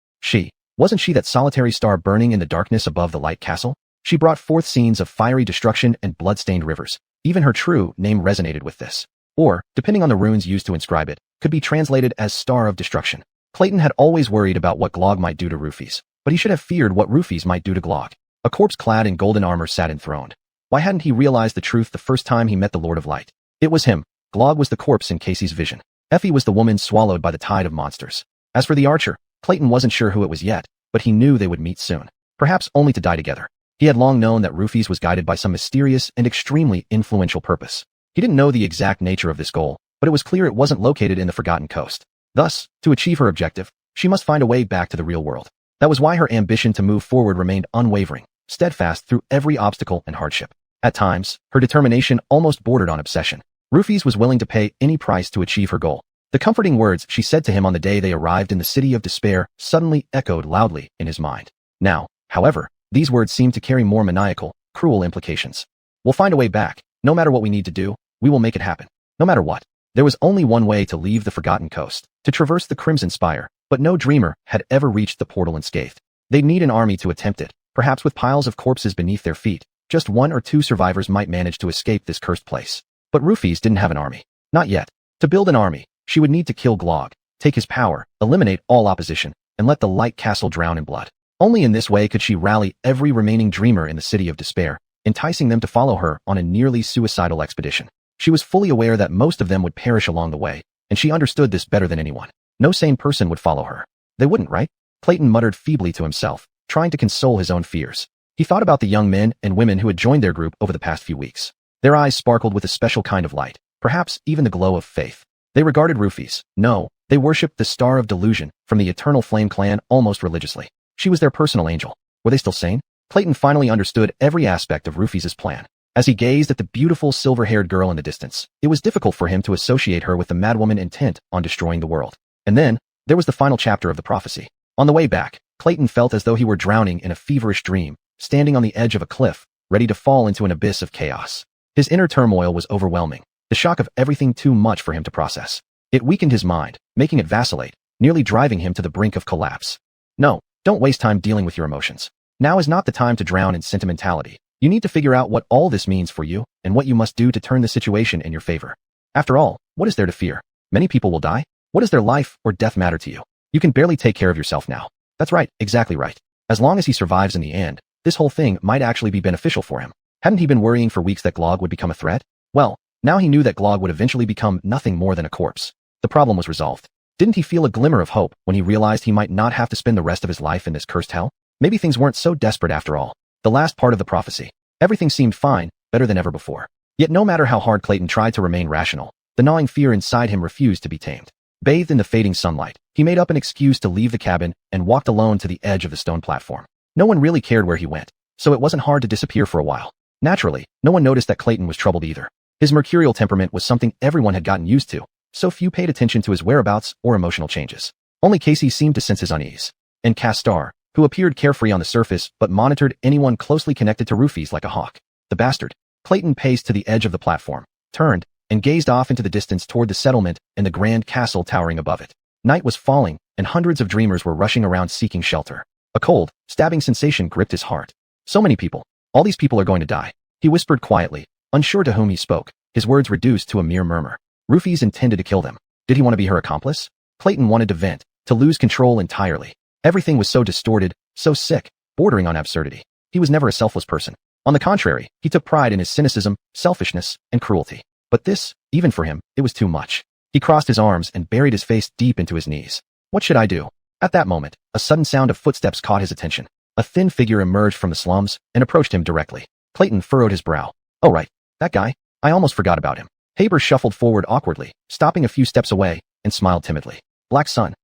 Wasn't she that solitary star burning in the darkness above the light castle? She brought forth scenes of fiery destruction and blood-stained rivers. Even her true name resonated with this. Or, depending on the runes used to inscribe it, could be translated as Star of Destruction. Clayton had always worried about what Glog might do to Roofies, but he should have feared what Roofies might do to Glog. A corpse clad in golden armor sat enthroned. Why hadn't he realized the truth the first time he met the Lord of Light? It was him. Glog was the corpse in Casey's vision. Effie was the woman swallowed by the tide of monsters. As for the archer, Clayton wasn't sure who it was yet, but he knew they would meet soon. Perhaps only to die together. He had long known that Roofies was guided by some mysterious and extremely influential purpose. He didn't know the exact nature of this goal, but it was clear it wasn't located in the Forgotten Coast. Thus, to achieve her objective, she must find a way back to the real world. That was why her ambition to move forward remained unwavering, steadfast through every obstacle and hardship. At times, her determination almost bordered on obsession. Roofies was willing to pay any price to achieve her goal. The comforting words she said to him on the day they arrived in the city of despair suddenly echoed loudly in his mind. Now, however, these words seemed to carry more maniacal, cruel implications. We'll find a way back. No matter what we need to do, we will make it happen. No matter what. There was only one way to leave the Forgotten Coast, to traverse the Crimson Spire, but no dreamer had ever reached the portal unscathed. They'd need an army to attempt it, perhaps with piles of corpses beneath their feet. Just 1 or 2 survivors might manage to escape this cursed place. But Roofies didn't have an army. Not yet. To build an army, she would need to kill Glog, take his power, eliminate all opposition, and let the Light Castle drown in blood. Only in this way could she rally every remaining dreamer in the City of Despair, enticing them to follow her on a nearly suicidal expedition. She was fully aware that most of them would perish along the way, and she understood this better than anyone. No sane person would follow her. They wouldn't, right? Clayton muttered feebly to himself, trying to console his own fears. He thought about the young men and women who had joined their group over the past few weeks. Their eyes sparkled with a special kind of light, perhaps even the glow of faith. They regarded Roofies. No, they worshipped the Star of Delusion from the Eternal Flame clan almost religiously. She was their personal angel. Were they still sane? Clayton finally understood every aspect of Roofies' plan. As he gazed at the beautiful silver-haired girl in the distance, it was difficult for him to associate her with the madwoman intent on destroying the world. And then, there was the final chapter of the prophecy. On the way back, Clayton felt as though he were drowning in a feverish dream, standing on the edge of a cliff, ready to fall into an abyss of chaos. His inner turmoil was overwhelming, the shock of everything too much for him to process. It weakened his mind, making it vacillate, nearly driving him to the brink of collapse. No, don't waste time dealing with your emotions. Now is not the time to drown in sentimentality. You need to figure out what all this means for you and what you must do to turn the situation in your favor. After all, what is there to fear? Many people will die. What does their life or death matter to you? You can barely take care of yourself now. That's right, exactly right. As long as he survives in the end, this whole thing might actually be beneficial for him. Hadn't he been worrying for weeks that Glog would become a threat? Well, now he knew that Glog would eventually become nothing more than a corpse. The problem was resolved. Didn't he feel a glimmer of hope when he realized he might not have to spend the rest of his life in this cursed hell? Maybe things weren't so desperate after all. The last part of the prophecy. Everything seemed fine, better than ever before. Yet no matter how hard Clayton tried to remain rational, the gnawing fear inside him refused to be tamed. Bathed in the fading sunlight, he made up an excuse to leave the cabin and walked alone to the edge of the stone platform. No one really cared where he went, so it wasn't hard to disappear for a while. Naturally, no one noticed that Clayton was troubled either. His mercurial temperament was something everyone had gotten used to, so few paid attention to his whereabouts or emotional changes. Only Casey seemed to sense his unease. And Castar, who appeared carefree on the surface but monitored anyone closely connected to Roofies like a hawk. The bastard. Clayton paced to the edge of the platform, turned, and gazed off into the distance toward the settlement and the grand castle towering above it. Night was falling, and hundreds of dreamers were rushing around seeking shelter. A cold, stabbing sensation gripped his heart. So many people. All these people are going to die. He whispered quietly, unsure to whom he spoke, his words reduced to a mere murmur. Roofies intended to kill them. Did he want to be her accomplice? Clayton wanted to vent, to lose control entirely. Everything was so distorted, so sick, bordering on absurdity. He was never a selfless person. On the contrary, he took pride in his cynicism, selfishness, and cruelty. But this, even for him, it was too much. He crossed his arms and buried his face deep into his knees. What should I do? At that moment, a sudden sound of footsteps caught his attention. A thin figure emerged from the slums and approached him directly. Clayton furrowed his brow. Oh right, that guy. I almost forgot about him. Haber shuffled forward awkwardly, stopping a few steps away, and smiled timidly. Black Sun.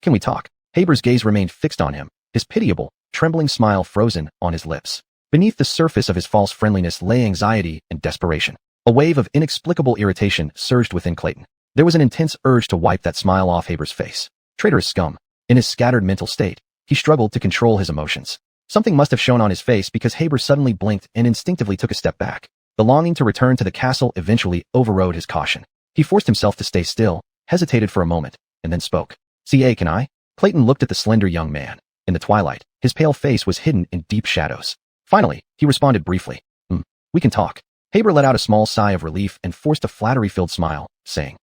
Can we talk? Haber's gaze remained fixed on him, his pitiable, trembling smile frozen on his lips. Beneath the surface of his false friendliness lay anxiety and desperation. A wave of inexplicable irritation surged within Clayton. There was an intense urge to wipe that smile off Haber's face. Traitorous scum. In his scattered mental state, he struggled to control his emotions. Something must have shown on his face because Haber suddenly blinked and instinctively took a step back. The longing to return to the castle eventually overrode his caution. He forced himself to stay still, hesitated for a moment, and then spoke. "CA, can I?" Clayton looked at the slender young man. In the twilight, his pale face was hidden in deep shadows. Finally, he responded briefly. We can talk." Haber let out a small sigh of relief and forced a flattery-filled smile, saying,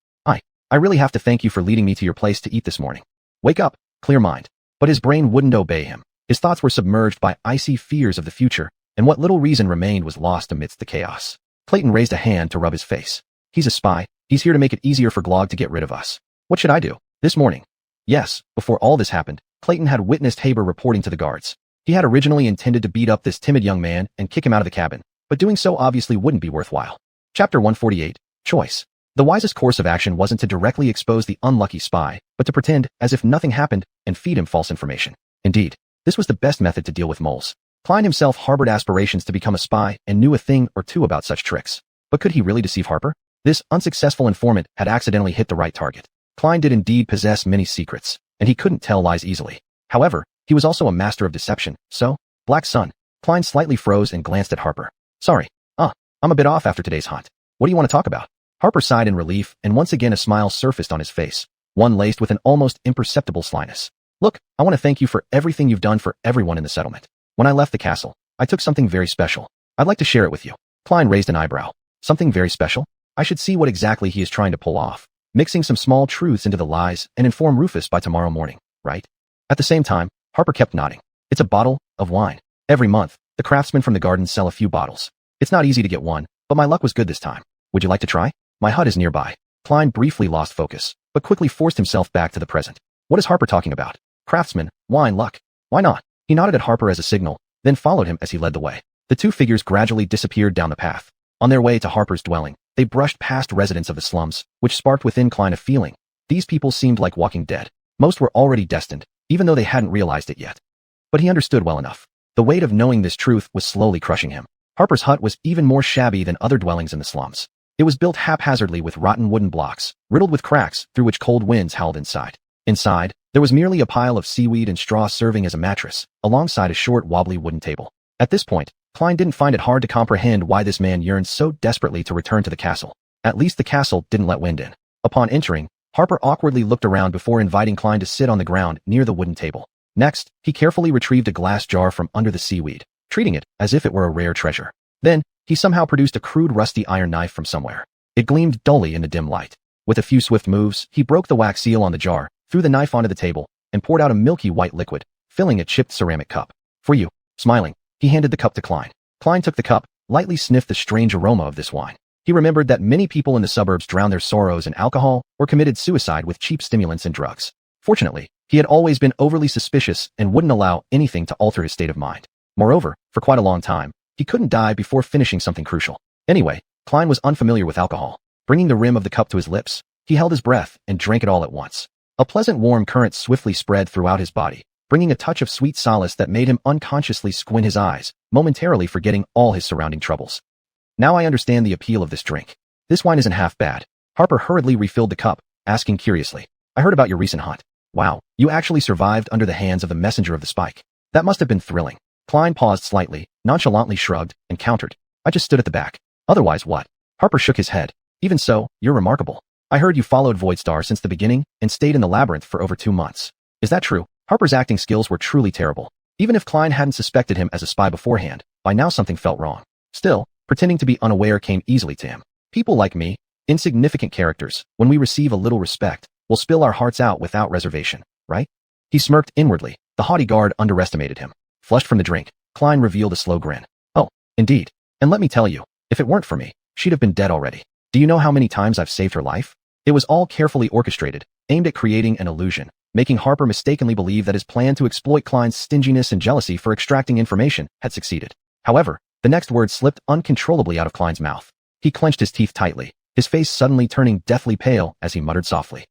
I really have to thank you for leading me to your place to eat this morning. Wake up, clear mind. But his brain wouldn't obey him. His thoughts were submerged by icy fears of the future, and what little reason remained was lost amidst the chaos. Clayton raised a hand to rub his face. He's a spy. He's here to make it easier for Glog to get rid of us. What should I do? This morning. Yes, before all this happened, Clayton had witnessed Haber reporting to the guards. He had originally intended to beat up this timid young man and kick him out of the cabin, but doing so obviously wouldn't be worthwhile. Chapter 148. Choice. The wisest course of action wasn't to directly expose the unlucky spy, but to pretend as if nothing happened and feed him false information. Indeed, this was the best method to deal with moles. Klein himself harbored aspirations to become a spy and knew a thing or two about such tricks. But could he really deceive Harper? This unsuccessful informant had accidentally hit the right target. Klein did indeed possess many secrets, and he couldn't tell lies easily. However, he was also a master of deception, so, Black Sun. Klein slightly froze and glanced at Harper. Sorry. I'm a bit off after today's hunt. What do you want to talk about? Harper sighed in relief, and once again a smile surfaced on his face, one laced with an almost imperceptible slyness. Look, I want to thank you for everything you've done for everyone in the settlement. When I left the castle, I took something very special. I'd like to share it with you. Klein raised an eyebrow. Something very special? I should see what exactly he is trying to pull off, mixing some small truths into the lies and inform Rufus by tomorrow morning, right? At the same time, Harper kept nodding. It's a bottle of wine. Every month, the craftsmen from the garden sell a few bottles. It's not easy to get one, but my luck was good this time. Would you like to try? My hut is nearby. Klein briefly lost focus, but quickly forced himself back to the present. What is Harper talking about? Craftsman, wine, luck. Why not? He nodded at Harper as a signal, then followed him as he led the way. The two figures gradually disappeared down the path. On their way to Harper's dwelling, they brushed past residents of the slums, which sparked within Klein a feeling. These people seemed like walking dead. Most were already destined, even though they hadn't realized it yet. But he understood well enough. The weight of knowing this truth was slowly crushing him. Harper's hut was even more shabby than other dwellings in the slums. It was built haphazardly with rotten wooden blocks, riddled with cracks through which cold winds howled inside. Inside, there was merely a pile of seaweed and straw serving as a mattress, alongside a short, wobbly wooden table. At this point, Klein didn't find it hard to comprehend why this man yearned so desperately to return to the castle. At least the castle didn't let wind in. Upon entering, Harper awkwardly looked around before inviting Klein to sit on the ground near the wooden table. Next, he carefully retrieved a glass jar from under the seaweed, treating it as if it were a rare treasure. Then, he somehow produced a crude rusty iron knife from somewhere. It gleamed dully in the dim light. With a few swift moves, he broke the wax seal on the jar, threw the knife onto the table, and poured out a milky white liquid, filling a chipped ceramic cup. "For you." Smiling, he handed the cup to Klein. Klein took the cup, lightly sniffed the strange aroma of this wine. He remembered that many people in the suburbs drowned their sorrows in alcohol or committed suicide with cheap stimulants and drugs. Fortunately, he had always been overly suspicious and wouldn't allow anything to alter his state of mind. Moreover, for quite a long time, he couldn't die before finishing something crucial. Anyway, Klein was unfamiliar with alcohol. Bringing the rim of the cup to his lips, he held his breath and drank it all at once. A pleasant warm current swiftly spread throughout his body, bringing a touch of sweet solace that made him unconsciously squint his eyes, momentarily forgetting all his surrounding troubles. Now I understand the appeal of this drink. This wine isn't half bad. Harper hurriedly refilled the cup, asking curiously, "I heard about your recent hunt. Wow, you actually survived under the hands of the messenger of the spike. That must have been thrilling." Klein paused slightly, nonchalantly shrugged, and countered, "I just stood at the back. Otherwise what?" Harper shook his head. "Even so, you're remarkable. I heard you followed Voidstar since the beginning and stayed in the labyrinth for over 2 months. Is that true?" Harper's acting skills were truly terrible. Even if Klein hadn't suspected him as a spy beforehand, by now something felt wrong. Still, pretending to be unaware came easily to him. People like me, insignificant characters, when we receive a little respect, will spill our hearts out without reservation, right? He smirked inwardly. The haughty guard underestimated him. Flushed from the drink, Klein revealed a slow grin. "Oh, indeed. And let me tell you, if it weren't for me, she'd have been dead already. Do you know how many times I've saved her life?" It was all carefully orchestrated, aimed at creating an illusion, making Harper mistakenly believe that his plan to exploit Klein's stinginess and jealousy for extracting information had succeeded. However, the next word slipped uncontrollably out of Klein's mouth. He clenched his teeth tightly, his face suddenly turning deathly pale as he muttered softly,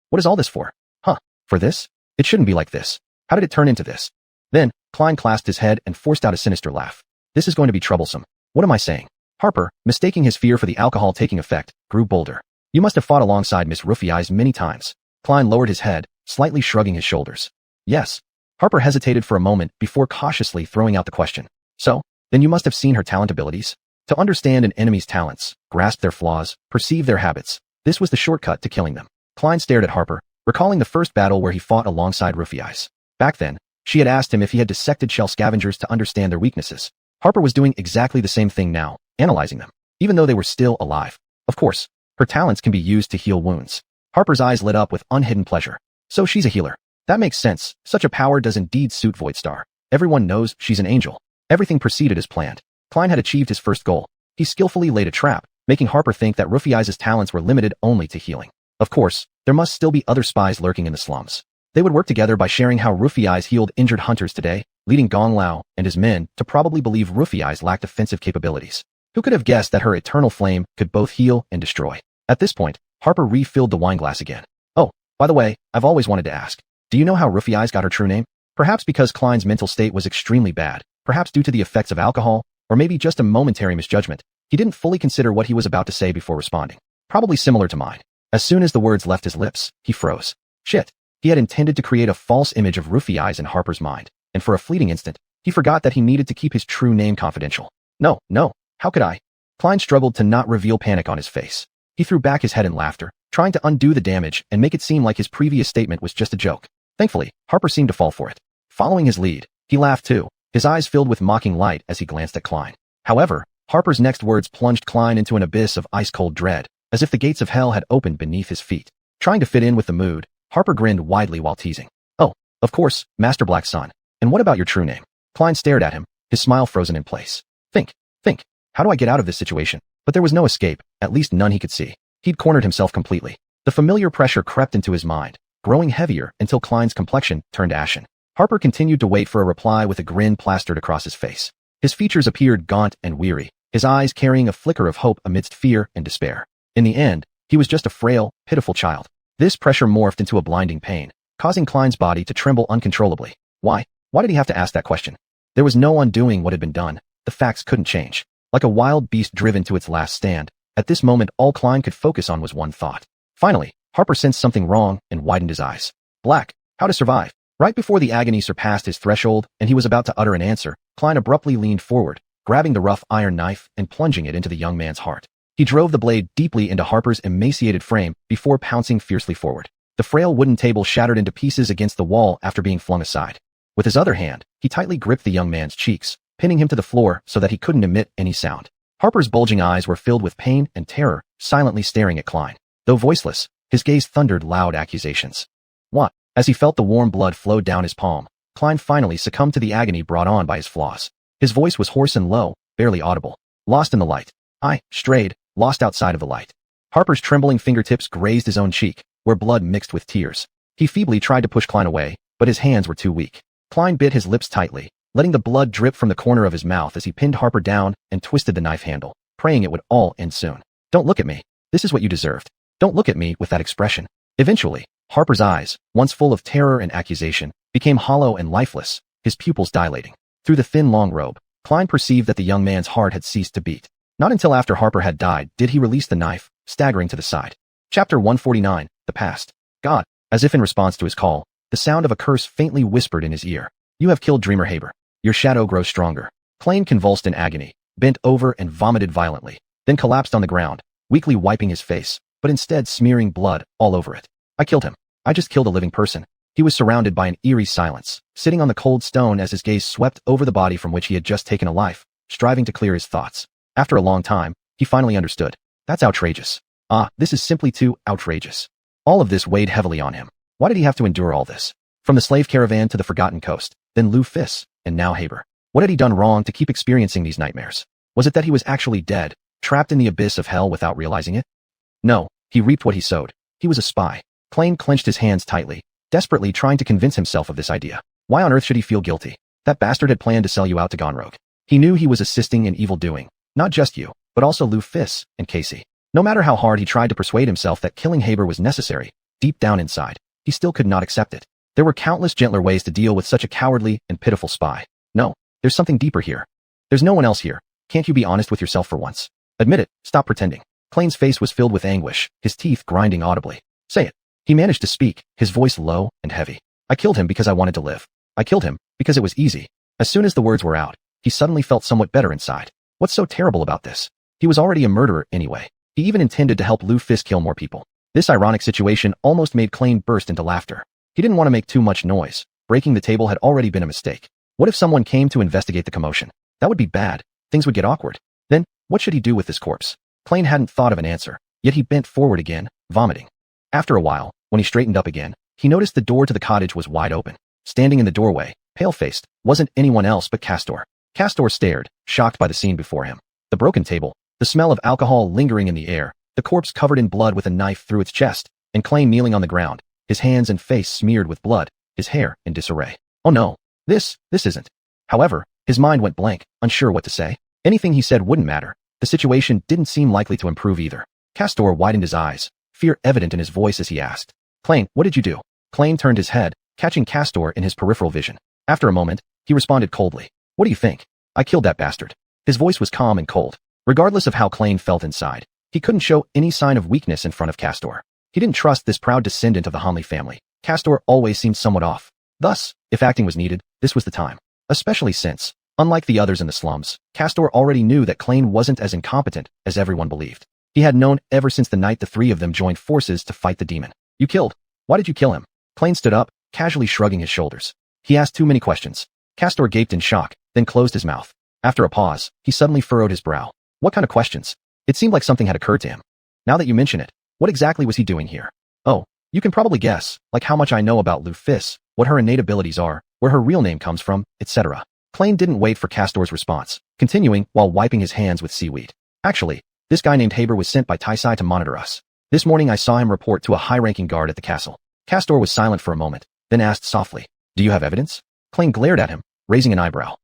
"What is all this for? Huh? For this? It shouldn't be like this. How did it turn into this?" Then, Klein clasped his head and forced out a sinister laugh. "This is going to be troublesome. What am I saying?" Harper, mistaking his fear for the alcohol taking effect, grew bolder. "You must have fought alongside Miss Roofy Eyes many times." Klein lowered his head, slightly shrugging his shoulders. "Yes." Harper hesitated for a moment before cautiously throwing out the question. "So, then you must have seen her talent abilities? To understand an enemy's talents, grasp their flaws, perceive their habits. This was the shortcut to killing them." Klein stared at Harper, recalling the first battle where he fought alongside Roofy Eyes. Back then, she had asked him if he had dissected shell scavengers to understand their weaknesses. Harper was doing exactly the same thing now, analyzing them, even though they were still alive. Of course, her talents can be used to heal wounds. Harper's eyes lit up with unhidden pleasure. So she's a healer. That makes sense. Such a power does indeed suit Voidstar. Everyone knows she's an angel. Everything proceeded as planned. Klein had achieved his first goal. He skillfully laid a trap, making Harper think that Roofy Eyes' talents were limited only to healing. Of course, there must still be other spies lurking in the slums. They would work together by sharing how Roofy Eyes healed injured hunters today, leading Gong Lao and his men to probably believe Roofy Eyes lacked offensive capabilities. Who could have guessed that her eternal flame could both heal and destroy? At this point, Harper refilled the wineglass again. "Oh, by the way, I've always wanted to ask. Do you know how Roofy Eyes got her true name?" Perhaps because Klein's mental state was extremely bad, perhaps due to the effects of alcohol, or maybe just a momentary misjudgment, he didn't fully consider what he was about to say before responding. Probably similar to mine. As soon as the words left his lips, he froze. Shit. He had intended to create a false image of Roofy Eyes in Harper's mind, and for a fleeting instant, he forgot that he needed to keep his true name confidential. No, how could I? Klein struggled to not reveal panic on his face. He threw back his head in laughter, trying to undo the damage and make it seem like his previous statement was just a joke. Thankfully, Harper seemed to fall for it. Following his lead, he laughed too, his eyes filled with mocking light as he glanced at Klein. However, Harper's next words plunged Klein into an abyss of ice-cold dread, as if the gates of hell had opened beneath his feet. Trying to fit in with the mood, Harper grinned widely while teasing. "Oh, of course, Master Black's son. And what about your true name?" Klein stared at him, his smile frozen in place. Think. How do I get out of this situation?" But there was no escape, at least none he could see. He'd cornered himself completely. The familiar pressure crept into his mind, growing heavier until Klein's complexion turned ashen. Harper continued to wait for a reply with a grin plastered across his face. His features appeared gaunt and weary, his eyes carrying a flicker of hope amidst fear and despair. In the end, he was just a frail, pitiful child. This pressure morphed into a blinding pain, causing Klein's body to tremble uncontrollably. Why? Why did he have to ask that question? There was no undoing what had been done. The facts couldn't change. Like a wild beast driven to its last stand, at this moment all Klein could focus on was one thought. Finally, Harper sensed something wrong and widened his eyes. Black, how to survive? Right before the agony surpassed his threshold and he was about to utter an answer, Klein abruptly leaned forward, grabbing the rough iron knife and plunging it into the young man's heart. He drove the blade deeply into Harper's emaciated frame before pouncing fiercely forward. The frail wooden table shattered into pieces against the wall after being flung aside. With his other hand, he tightly gripped the young man's cheeks, pinning him to the floor so that he couldn't emit any sound. Harper's bulging eyes were filled with pain and terror, silently staring at Klein. Though voiceless, his gaze thundered loud accusations. What? As he felt the warm blood flow down his palm, Klein finally succumbed to the agony brought on by his flaws. His voice was hoarse and low, barely audible. Lost in the light. I strayed, lost outside of the light. Harper's trembling fingertips grazed his own cheek, where blood mixed with tears. He feebly tried to push Klein away, but his hands were too weak. Klein bit his lips tightly, letting the blood drip from the corner of his mouth as he pinned Harper down and twisted the knife handle, praying it would all end soon. Don't look at me. This is what you deserved. Don't look at me with that expression. Eventually, Harper's eyes, once full of terror and accusation, became hollow and lifeless, his pupils dilating. Through the thin long robe, Klein perceived that the young man's heart had ceased to beat. Not until after Harper had died did he release the knife, staggering to the side. Chapter 149, The Past. God. As if in response to his call, the sound of a curse faintly whispered in his ear. You have killed Dreamer Haber. Your shadow grows stronger. Klein convulsed in agony, bent over and vomited violently, then collapsed on the ground, weakly wiping his face, but instead smearing blood all over it. I killed him. I just killed a living person. He was surrounded by an eerie silence, sitting on the cold stone as his gaze swept over the body from which he had just taken a life, striving to clear his thoughts. After a long time, he finally understood. That's outrageous. This is simply too outrageous. All of this weighed heavily on him. Why did he have to endure all this? From the slave caravan to the Forgotten Coast, then Lou Fiss, and now Haber. What had he done wrong to keep experiencing these nightmares? Was it that he was actually dead, trapped in the abyss of hell without realizing it? No, he reaped what he sowed. He was a spy. Klein clenched his hands tightly, desperately trying to convince himself of this idea. Why on earth should he feel guilty? That bastard had planned to sell you out to Gonrogue. He knew he was assisting in evil doing. Not just you, but also Lou Fiss and Casey. No matter how hard he tried to persuade himself that killing Haber was necessary, deep down inside, he still could not accept it. There were countless gentler ways to deal with such a cowardly and pitiful spy. No, there's something deeper here. There's no one else here. Can't you be honest with yourself for once? Admit it, stop pretending. Klein's face was filled with anguish, his teeth grinding audibly. Say it. He managed to speak, his voice low and heavy. I killed him because I wanted to live. I killed him because it was easy. As soon as the words were out, he suddenly felt somewhat better inside. What's so terrible about this? He was already a murderer anyway. He even intended to help Lou Fiss kill more people. This ironic situation almost made Klein burst into laughter. He didn't want to make too much noise. Breaking the table had already been a mistake. What if someone came to investigate the commotion? That would be bad. Things would get awkward. Then, what should he do with this corpse? Klein hadn't thought of an answer, yet he bent forward again, vomiting. After a while, when he straightened up again, he noticed the door to the cottage was wide open. Standing in the doorway, pale-faced, wasn't anyone else but Castor. Castor stared, shocked by the scene before him. The broken table, the smell of alcohol lingering in the air, the corpse covered in blood with a knife through its chest, and Klein kneeling on the ground, his hands and face smeared with blood, his hair in disarray. Oh no, this isn't. However, his mind went blank, unsure what to say. Anything he said wouldn't matter. The situation didn't seem likely to improve either. Castor widened his eyes, fear evident in his voice as he asked. Klein, what did you do? Klein turned his head, catching Castor in his peripheral vision. After a moment, he responded coldly. What do you think? I killed that bastard. His voice was calm and cold. Regardless of how Klein felt inside, he couldn't show any sign of weakness in front of Castor. He didn't trust this proud descendant of the Hanley family. Castor always seemed somewhat off. Thus, if acting was needed, this was the time. Especially since, unlike the others in the slums, Castor already knew that Klein wasn't as incompetent as everyone believed. He had known ever since the night the three of them joined forces to fight the demon. You killed. Why did you kill him? Klein stood up, casually shrugging his shoulders. He asked too many questions. Castor gaped in shock, then closed his mouth. After a pause, he suddenly furrowed his brow. What kind of questions? It seemed like something had occurred to him. Now that you mention it, what exactly was he doing here? Oh, you can probably guess, like how much I know about Lou Fiss, what her innate abilities are, where her real name comes from, etc. Klein didn't wait for Castor's response, continuing while wiping his hands with seaweed. Actually, this guy named Haber was sent by Taisai to monitor us. This morning I saw him report to a high-ranking guard at the castle. Castor was silent for a moment, then asked softly, do you have evidence? Klein glared at him, raising an eyebrow.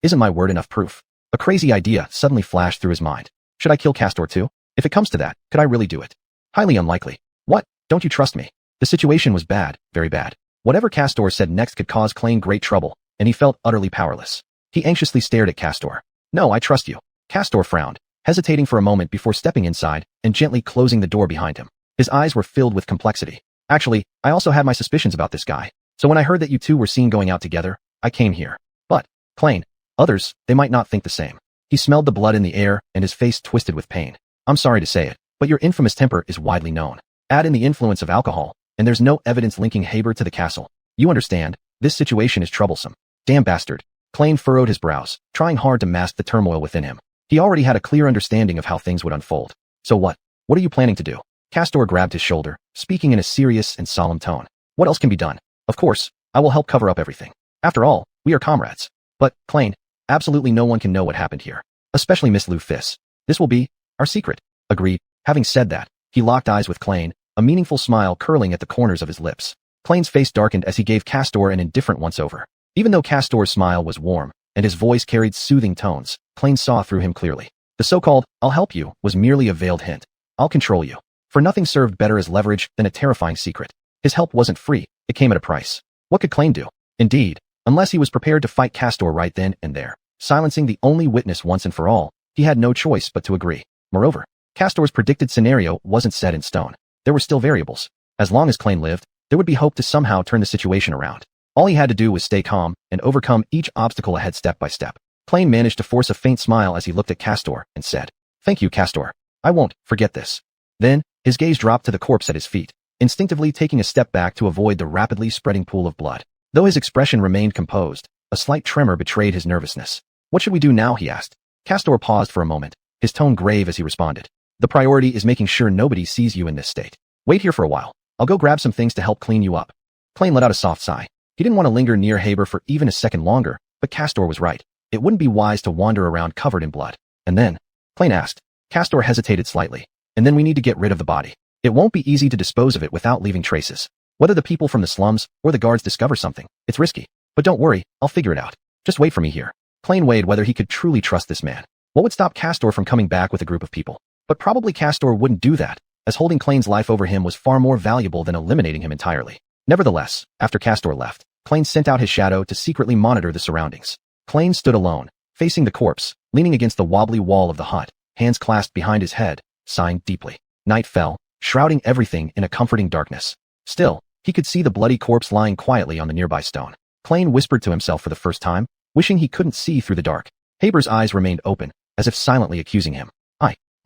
Isn't my word enough proof? A crazy idea suddenly flashed through his mind. Should I kill Castor too? If it comes to that, could I really do it? Highly unlikely. What? Don't you trust me? The situation was bad, very bad. Whatever Castor said next could cause Klein great trouble, and he felt utterly powerless. He anxiously stared at Castor. No, I trust you. Castor frowned, hesitating for a moment before stepping inside and gently closing the door behind him. His eyes were filled with complexity. Actually, I also had my suspicions about this guy. So when I heard that you two were seen going out together, I came here. But, Klein, others, they might not think the same. He smelled the blood in the air and his face twisted with pain. I'm sorry to say it, but your infamous temper is widely known. Add in the influence of alcohol, and there's no evidence linking Haber to the castle. You understand, this situation is troublesome. Damn bastard. Klain furrowed his brows, trying hard to mask the turmoil within him. He already had a clear understanding of how things would unfold. So what? What are you planning to do? Castor grabbed his shoulder, speaking in a serious and solemn tone. What else can be done? Of course, I will help cover up everything. After all, we are comrades. But, Klain, absolutely no one can know what happened here. Especially Miss Lufis. This will be our secret. Agreed. Having said that, he locked eyes with Klain, a meaningful smile curling at the corners of his lips. Klain's face darkened as he gave Castor an indifferent once-over. Even though Castor's smile was warm, and his voice carried soothing tones, Klain saw through him clearly. The so-called, I'll help you, was merely a veiled hint. I'll control you. For nothing served better as leverage than a terrifying secret. His help wasn't free, it came at a price. What could Klain do? Indeed, unless he was prepared to fight Castor right then and there, silencing the only witness once and for all, he had no choice but to agree. Moreover, Castor's predicted scenario wasn't set in stone. There were still variables. As long as Klain lived, there would be hope to somehow turn the situation around. All he had to do was stay calm and overcome each obstacle ahead step by step. Klain managed to force a faint smile as he looked at Castor and said, "Thank you, Castor. I won't forget this." Then, his gaze dropped to the corpse at his feet, instinctively taking a step back to avoid the rapidly spreading pool of blood. Though his expression remained composed, a slight tremor betrayed his nervousness. "What should we do now?" he asked. Castor paused for a moment, his tone grave as he responded. "The priority is making sure nobody sees you in this state. Wait here for a while. I'll go grab some things to help clean you up." Klain let out a soft sigh. He didn't want to linger near Haber for even a second longer, but Castor was right. It wouldn't be wise to wander around covered in blood. And then, Klain asked. Castor hesitated slightly. "And then we need to get rid of the body. It won't be easy to dispose of it without leaving traces. Whether the people from the slums or the guards discover something, it's risky. But don't worry, I'll figure it out. Just wait for me here." Klain weighed whether he could truly trust this man. What would stop Castor from coming back with a group of people? But probably Castor wouldn't do that, as holding Klain's life over him was far more valuable than eliminating him entirely. Nevertheless, after Castor left, Klain sent out his shadow to secretly monitor the surroundings. Klain stood alone, facing the corpse, leaning against the wobbly wall of the hut, hands clasped behind his head, sighing deeply. Night fell, shrouding everything in a comforting darkness. Still, he could see the bloody corpse lying quietly on the nearby stone. Klain whispered to himself for the first time, wishing he couldn't see through the dark. Haber's eyes remained open, as if silently accusing him.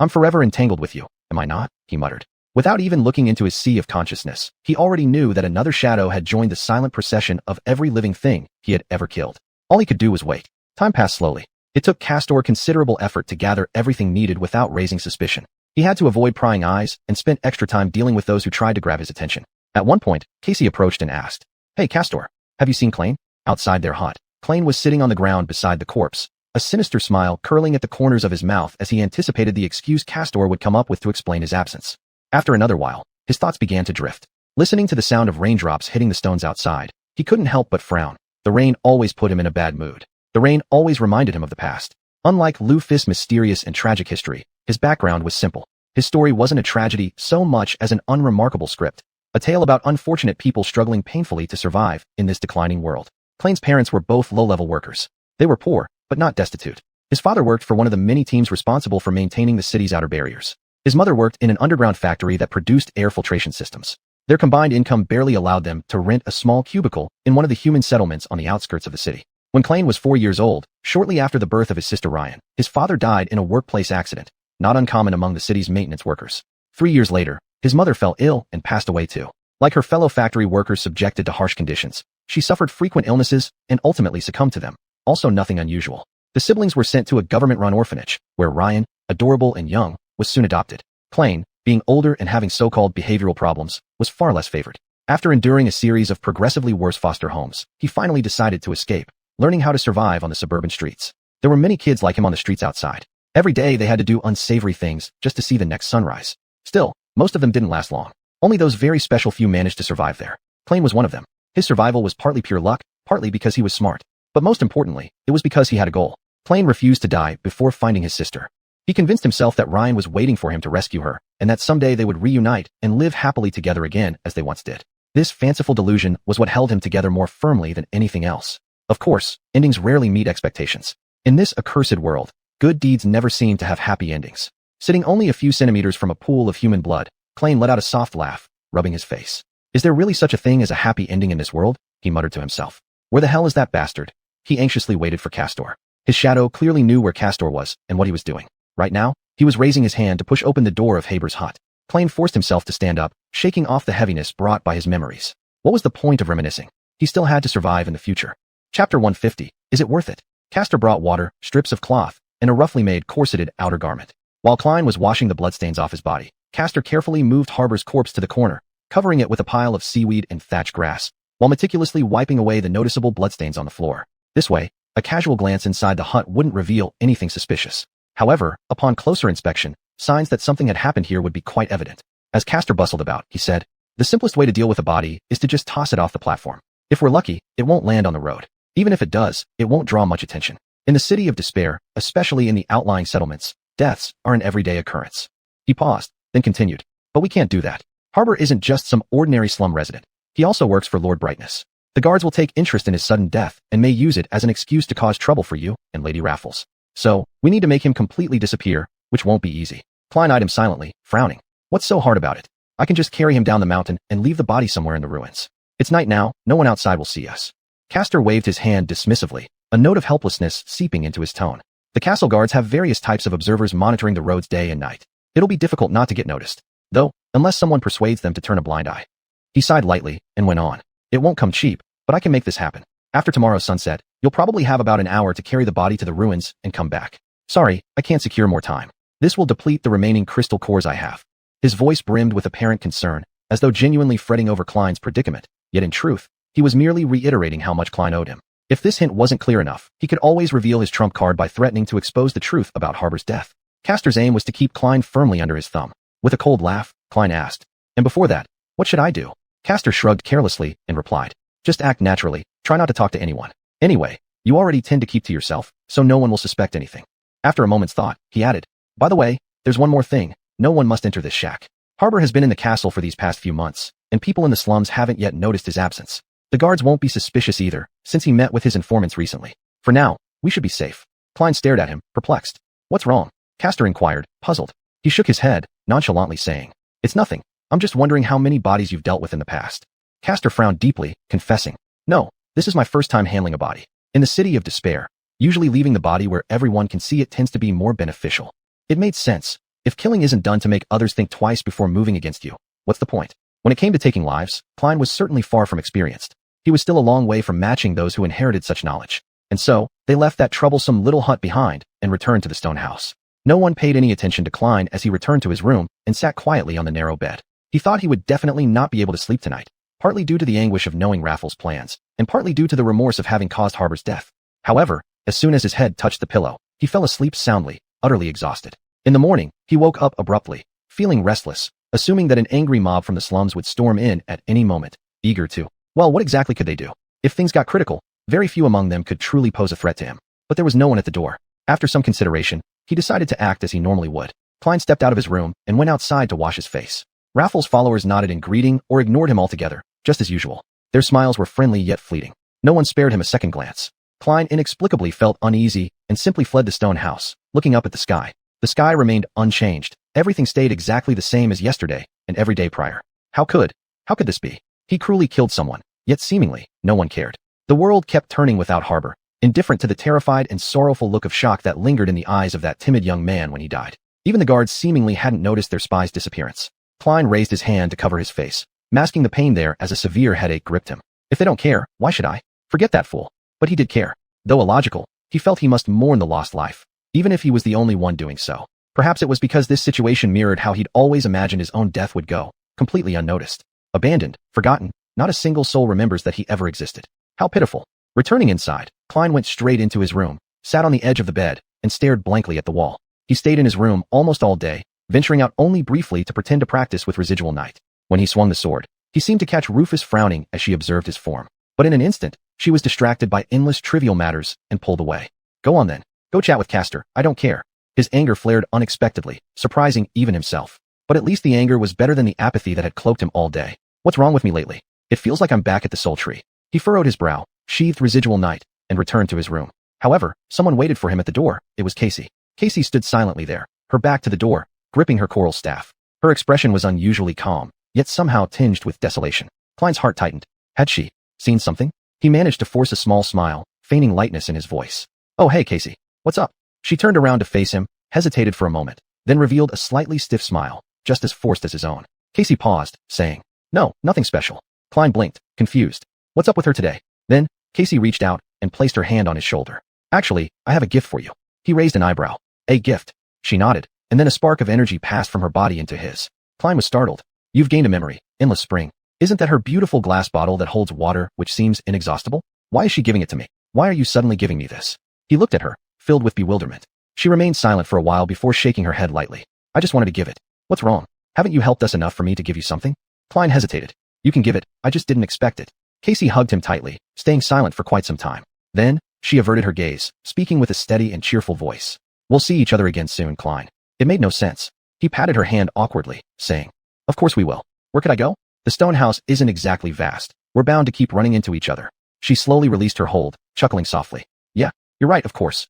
I'm forever entangled with you, am I not?" he muttered. Without even looking into his sea of consciousness, he already knew that another shadow had joined the silent procession of every living thing he had ever killed. All he could do was wait. Time passed slowly. It took Castor considerable effort to gather everything needed without raising suspicion. He had to avoid prying eyes and spent extra time dealing with those who tried to grab his attention. At one point, Casey approached and asked, "Hey, Castor, have you seen Klain?" Outside their hut, Klain was sitting on the ground beside the corpse, a sinister smile curling at the corners of his mouth as he anticipated the excuse Castor would come up with to explain his absence. After another while, his thoughts began to drift. Listening to the sound of raindrops hitting the stones outside, he couldn't help but frown. The rain always put him in a bad mood. The rain always reminded him of the past. Unlike Lufis' mysterious and tragic history, his background was simple. His story wasn't a tragedy so much as an unremarkable script, a tale about unfortunate people struggling painfully to survive in this declining world. Klain's parents were both low-level workers. They were poor, but not destitute. His father worked for one of the many teams responsible for maintaining the city's outer barriers. His mother worked in an underground factory that produced air filtration systems. Their combined income barely allowed them to rent a small cubicle in one of the human settlements on the outskirts of the city. When Klain was 4 years old, shortly after the birth of his sister Ryan, his father died in a workplace accident, not uncommon among the city's maintenance workers. 3 years later, his mother fell ill and passed away too. Like her fellow factory workers subjected to harsh conditions, she suffered frequent illnesses and ultimately succumbed to them. Also nothing unusual. The siblings were sent to a government-run orphanage, where Ryan, adorable and young, was soon adopted. Klain, being older and having so-called behavioral problems, was far less favored. After enduring a series of progressively worse foster homes, he finally decided to escape, learning how to survive on the suburban streets. There were many kids like him on the streets outside. Every day they had to do unsavory things just to see the next sunrise. Still, most of them didn't last long. Only those very special few managed to survive there. Klain was one of them. His survival was partly pure luck, partly because he was smart. But most importantly, it was because he had a goal. Klain refused to die before finding his sister. He convinced himself that Ryan was waiting for him to rescue her, and that someday they would reunite and live happily together again as they once did. This fanciful delusion was what held him together more firmly than anything else. Of course, endings rarely meet expectations. In this accursed world, good deeds never seem to have happy endings. Sitting only a few centimeters from a pool of human blood, Klain let out a soft laugh, rubbing his face. "Is there really such a thing as a happy ending in this world?" he muttered to himself. "Where the hell is that bastard?" He anxiously waited for Castor. His shadow clearly knew where Castor was and what he was doing. Right now, he was raising his hand to push open the door of Haber's hut. Klein forced himself to stand up, shaking off the heaviness brought by his memories. What was the point of reminiscing? He still had to survive in the future. Chapter 150. Is it worth it? Castor brought water, strips of cloth, and a roughly made corseted outer garment. While Klein was washing the bloodstains off his body, Castor carefully moved Harbor's corpse to the corner, covering it with a pile of seaweed and thatched grass, while meticulously wiping away the noticeable bloodstains on the floor. This way, a casual glance inside the hut wouldn't reveal anything suspicious. However, upon closer inspection, signs that something had happened here would be quite evident. As Castor bustled about, he said, "The simplest way to deal with a body is to just toss it off the platform. If we're lucky, it won't land on the road. Even if it does, it won't draw much attention. In the city of despair, especially in the outlying settlements, deaths are an everyday occurrence." He paused, then continued, "But we can't do that. Harbor isn't just some ordinary slum resident. He also works for Lord Brightness. The guards will take interest in his sudden death and may use it as an excuse to cause trouble for you and Lady Raffles. So, we need to make him completely disappear, which won't be easy." Klein eyed him silently, frowning. "What's so hard about it? I can just carry him down the mountain and leave the body somewhere in the ruins. It's night now, no one outside will see us." Castor waved his hand dismissively, a note of helplessness seeping into his tone. "The castle guards have various types of observers monitoring the roads day and night. It'll be difficult not to get noticed, though, unless someone persuades them to turn a blind eye." He sighed lightly and went on. "It won't come cheap, but I can make this happen. After tomorrow's sunset, you'll probably have about an hour to carry the body to the ruins and come back. Sorry, I can't secure more time. This will deplete the remaining crystal cores I have." His voice brimmed with apparent concern, as though genuinely fretting over Klein's predicament, yet in truth, he was merely reiterating how much Klein owed him. If this hint wasn't clear enough, he could always reveal his trump card by threatening to expose the truth about Harbor's death. Castor's aim was to keep Klein firmly under his thumb. With a cold laugh, Klein asked, "And before that, what should I do?" Castor shrugged carelessly and replied, "Just act naturally, try not to talk to anyone. Anyway, you already tend to keep to yourself, so no one will suspect anything." After a moment's thought, he added, "By the way, there's one more thing. No one must enter this shack. Harbor has been in the castle for these past few months, and people in the slums haven't yet noticed his absence. The guards won't be suspicious either, since he met with his informants recently. For now, we should be safe." Klein stared at him, perplexed. "What's wrong?" Castor inquired, puzzled. He shook his head, nonchalantly saying, "It's nothing. I'm just wondering how many bodies you've dealt with in the past." Castor frowned deeply, confessing, "No, this is my first time handling a body. In the city of despair, usually leaving the body where everyone can see it tends to be more beneficial." It made sense. If killing isn't done to make others think twice before moving against you, what's the point? When it came to taking lives, Klein was certainly far from experienced. He was still a long way from matching those who inherited such knowledge. And so, they left that troublesome little hut behind and returned to the stone house. No one paid any attention to Klein as he returned to his room and sat quietly on the narrow bed. He thought he would definitely not be able to sleep tonight, partly due to the anguish of knowing Raffles' plans, and partly due to the remorse of having caused Harbor's death. However, as soon as his head touched the pillow, he fell asleep soundly, utterly exhausted. In the morning, he woke up abruptly, feeling restless, assuming that an angry mob from the slums would storm in at any moment, eager to. Well, what exactly could they do? If things got critical, very few among them could truly pose a threat to him. But there was no one at the door. After some consideration, he decided to act as he normally would. Klein stepped out of his room and went outside to wash his face. Raffles' followers nodded in greeting or ignored him altogether, just as usual. Their smiles were friendly yet fleeting. No one spared him a second glance. Klein inexplicably felt uneasy and simply fled the stone house, looking up at the sky. The sky remained unchanged. Everything stayed exactly the same as yesterday and every day prior. How could this be? He cruelly killed someone, yet seemingly, no one cared. The world kept turning without Harbor, indifferent to the terrified and sorrowful look of shock that lingered in the eyes of that timid young man when he died. Even the guards seemingly hadn't noticed their spy's disappearance. Klein raised his hand to cover his face, masking the pain there as a severe headache gripped him. If they don't care, why should I? Forget that fool. But he did care. Though illogical, he felt he must mourn the lost life, even if he was the only one doing so. Perhaps it was because this situation mirrored how he'd always imagined his own death would go, completely unnoticed. Abandoned, forgotten, not a single soul remembers that he ever existed. How pitiful. Returning inside, Klein went straight into his room, sat on the edge of the bed, and stared blankly at the wall. He stayed in his room almost all day, venturing out only briefly to pretend to practice with residual night. When he swung the sword, he seemed to catch Rufus frowning as she observed his form. But in an instant, she was distracted by endless trivial matters and pulled away. Go on then. Go chat with Castor, I don't care. His anger flared unexpectedly, surprising even himself. But at least the anger was better than the apathy that had cloaked him all day. What's wrong with me lately? It feels like I'm back at the Soul Tree. He furrowed his brow, sheathed residual night, and returned to his room. However, someone waited for him at the door. It was Casey. Casey stood silently there, her back to the door, gripping her coral staff. Her expression was unusually calm, yet somehow tinged with desolation. Klein's heart tightened. Had she seen something? He managed to force a small smile, feigning lightness in his voice. Oh hey Casey, what's up? She turned around to face him, hesitated for a moment, then revealed a slightly stiff smile, just as forced as his own. Casey paused, saying, "No, nothing special." Klein blinked, confused. "What's up with her today?" Then, Casey reached out and placed her hand on his shoulder. "Actually, I have a gift for you." He raised an eyebrow. "A gift?" She nodded, and then a spark of energy passed from her body into his. Klein was startled. "You've gained a memory, endless spring. Isn't that her beautiful glass bottle that holds water which seems inexhaustible? Why is she giving it to me? Why are you suddenly giving me this?" He looked at her, filled with bewilderment. She remained silent for a while before shaking her head lightly. "I just wanted to give it." "What's wrong? Haven't you helped us enough for me to give you something?" Klein hesitated. "You can give it, I just didn't expect it." Casey hugged him tightly, staying silent for quite some time. Then, she averted her gaze, speaking with a steady and cheerful voice. "We'll see each other again soon, Klein." It made no sense. He patted her hand awkwardly, saying, "Of course we will. Where could I go? The stone house isn't exactly vast. We're bound to keep running into each other." She slowly released her hold, chuckling softly. "Yeah, you're right, of course.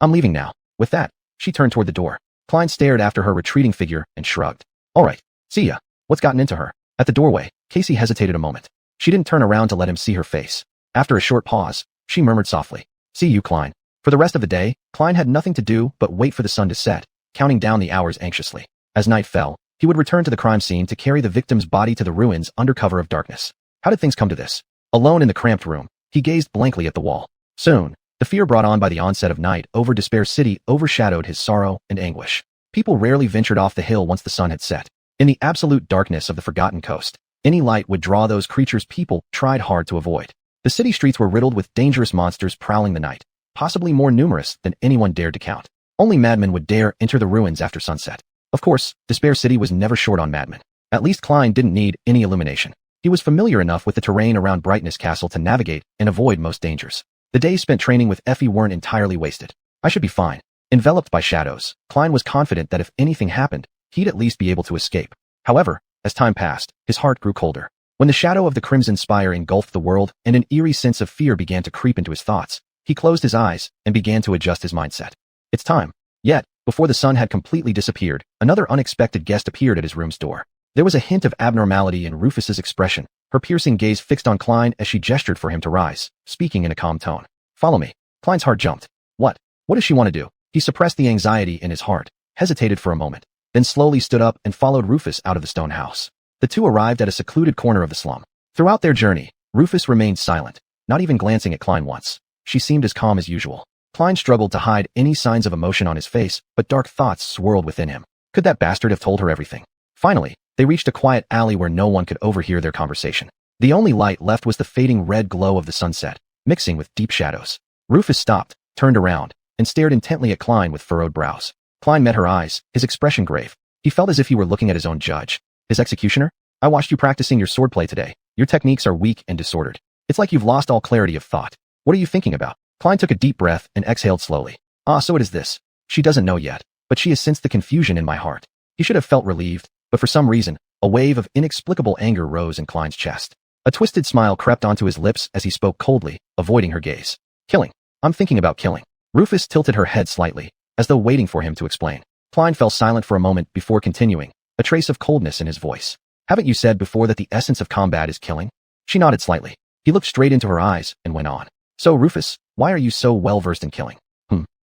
I'm leaving now." With that, she turned toward the door. Klein stared after her retreating figure and shrugged. "All right, see ya. What's gotten into her?" At the doorway, Casey hesitated a moment. She didn't turn around to let him see her face. After a short pause, she murmured softly, "See you, Klein." For the rest of the day, Klein had nothing to do but wait for the sun to set, counting down the hours anxiously. As night fell, he would return to the crime scene to carry the victim's body to the ruins under cover of darkness. How did things come to this? Alone in the cramped room, he gazed blankly at the wall. Soon, the fear brought on by the onset of night over Despair City overshadowed his sorrow and anguish. People rarely ventured off the hill once the sun had set. In the absolute darkness of the forgotten coast, any light would draw those creatures people tried hard to avoid. The city streets were riddled with dangerous monsters prowling the night, possibly more numerous than anyone dared to count. Only madmen would dare enter the ruins after sunset. Of course, Despair City was never short on madmen. At least Klein didn't need any illumination. He was familiar enough with the terrain around Brightness Castle to navigate and avoid most dangers. The days spent training with Effie weren't entirely wasted. "I should be fine." Enveloped by shadows, Klein was confident that if anything happened, he'd at least be able to escape. However, as time passed, his heart grew colder. When the shadow of the Crimson Spire engulfed the world and an eerie sense of fear began to creep into his thoughts, he closed his eyes and began to adjust his mindset. It's time. Yet, before the sun had completely disappeared, another unexpected guest appeared at his room's door. There was a hint of abnormality in Rufus's expression, her piercing gaze fixed on Klein as she gestured for him to rise, speaking in a calm tone. "Follow me." Klein's heart jumped. What? What does she want to do? He suppressed the anxiety in his heart, hesitated for a moment, then slowly stood up and followed Rufus out of the stone house. The two arrived at a secluded corner of the slum. Throughout their journey, Rufus remained silent, not even glancing at Klein once. She seemed as calm as usual. Klein struggled to hide any signs of emotion on his face, but dark thoughts swirled within him. Could that bastard have told her everything? Finally, they reached a quiet alley where no one could overhear their conversation. The only light left was the fading red glow of the sunset, mixing with deep shadows. Rufus stopped, turned around, and stared intently at Klein with furrowed brows. Klein met her eyes, his expression grave. He felt as if he were looking at his own judge. "His executioner? I watched you practicing your swordplay today. Your techniques are weak and disordered. It's like you've lost all clarity of thought. What are you thinking about?" Klein took a deep breath and exhaled slowly. "Ah, so it is this. She doesn't know yet, but she has sensed the confusion in my heart." He should have felt relieved, but for some reason, a wave of inexplicable anger rose in Klein's chest. A twisted smile crept onto his lips as he spoke coldly, avoiding her gaze. "Killing. I'm thinking about killing." Rufus tilted her head slightly, as though waiting for him to explain. Klein fell silent for a moment before continuing, a trace of coldness in his voice. "Haven't you said before that the essence of combat is killing?" She nodded slightly. He looked straight into her eyes and went on. "So, Rufus, why are you so well-versed in killing?"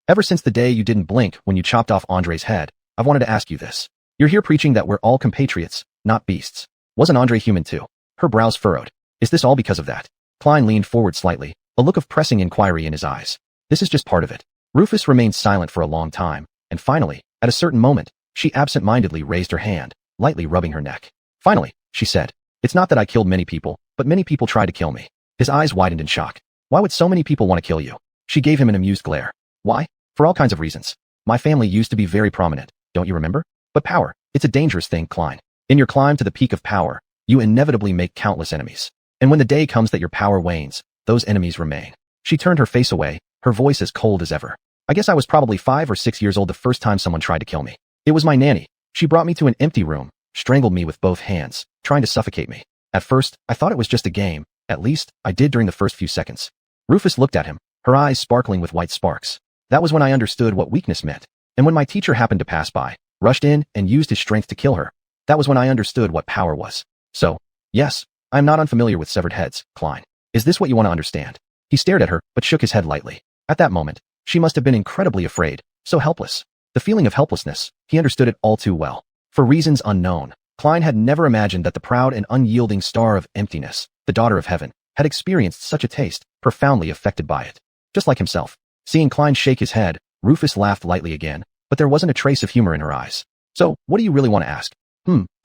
Ever since the day you didn't blink when you chopped off Andre's head, I've wanted to ask you this. You're here preaching that we're all compatriots, not beasts. Wasn't Andre human too?" Her brows furrowed. "Is this all because of that?" Klein leaned forward slightly, a look of pressing inquiry in his eyes. "This is just part of it." Rufus remained silent for a long time, and finally, at a certain moment, she absent-mindedly raised her hand, lightly rubbing her neck. "Finally," she said, "it's not that I killed many people, but many people tried to kill me." His eyes widened in shock. "Why would so many people want to kill you?" She gave him an amused glare. "Why? For all kinds of reasons. My family used to be very prominent, don't you remember? But power, it's a dangerous thing, Klein. In your climb to the peak of power, you inevitably make countless enemies. And when the day comes that your power wanes, those enemies remain." She turned her face away, her voice as cold as ever. "I guess I was probably 5 or 6 years old the first time someone tried to kill me. It was my nanny. She brought me to an empty room, strangled me with both hands, trying to suffocate me. At first, I thought it was just a game. At least, I did during the first few seconds." Rufus looked at him, her eyes sparkling with white sparks. "That was when I understood what weakness meant. And when my teacher happened to pass by, rushed in, and used his strength to kill her, that was when I understood what power was. So, yes, I am not unfamiliar with severed heads, Klein. Is this what you want to understand?" He stared at her, but shook his head lightly. At that moment, she must have been incredibly afraid, so helpless. The feeling of helplessness, he understood it all too well. For reasons unknown, Klein had never imagined that the proud and unyielding star of emptiness, the daughter of heaven, had experienced such a taste, profoundly affected by it. Just like himself. Seeing Klein shake his head, Rufus laughed lightly again, but there wasn't a trace of humor in her eyes. So, what do you really want to ask?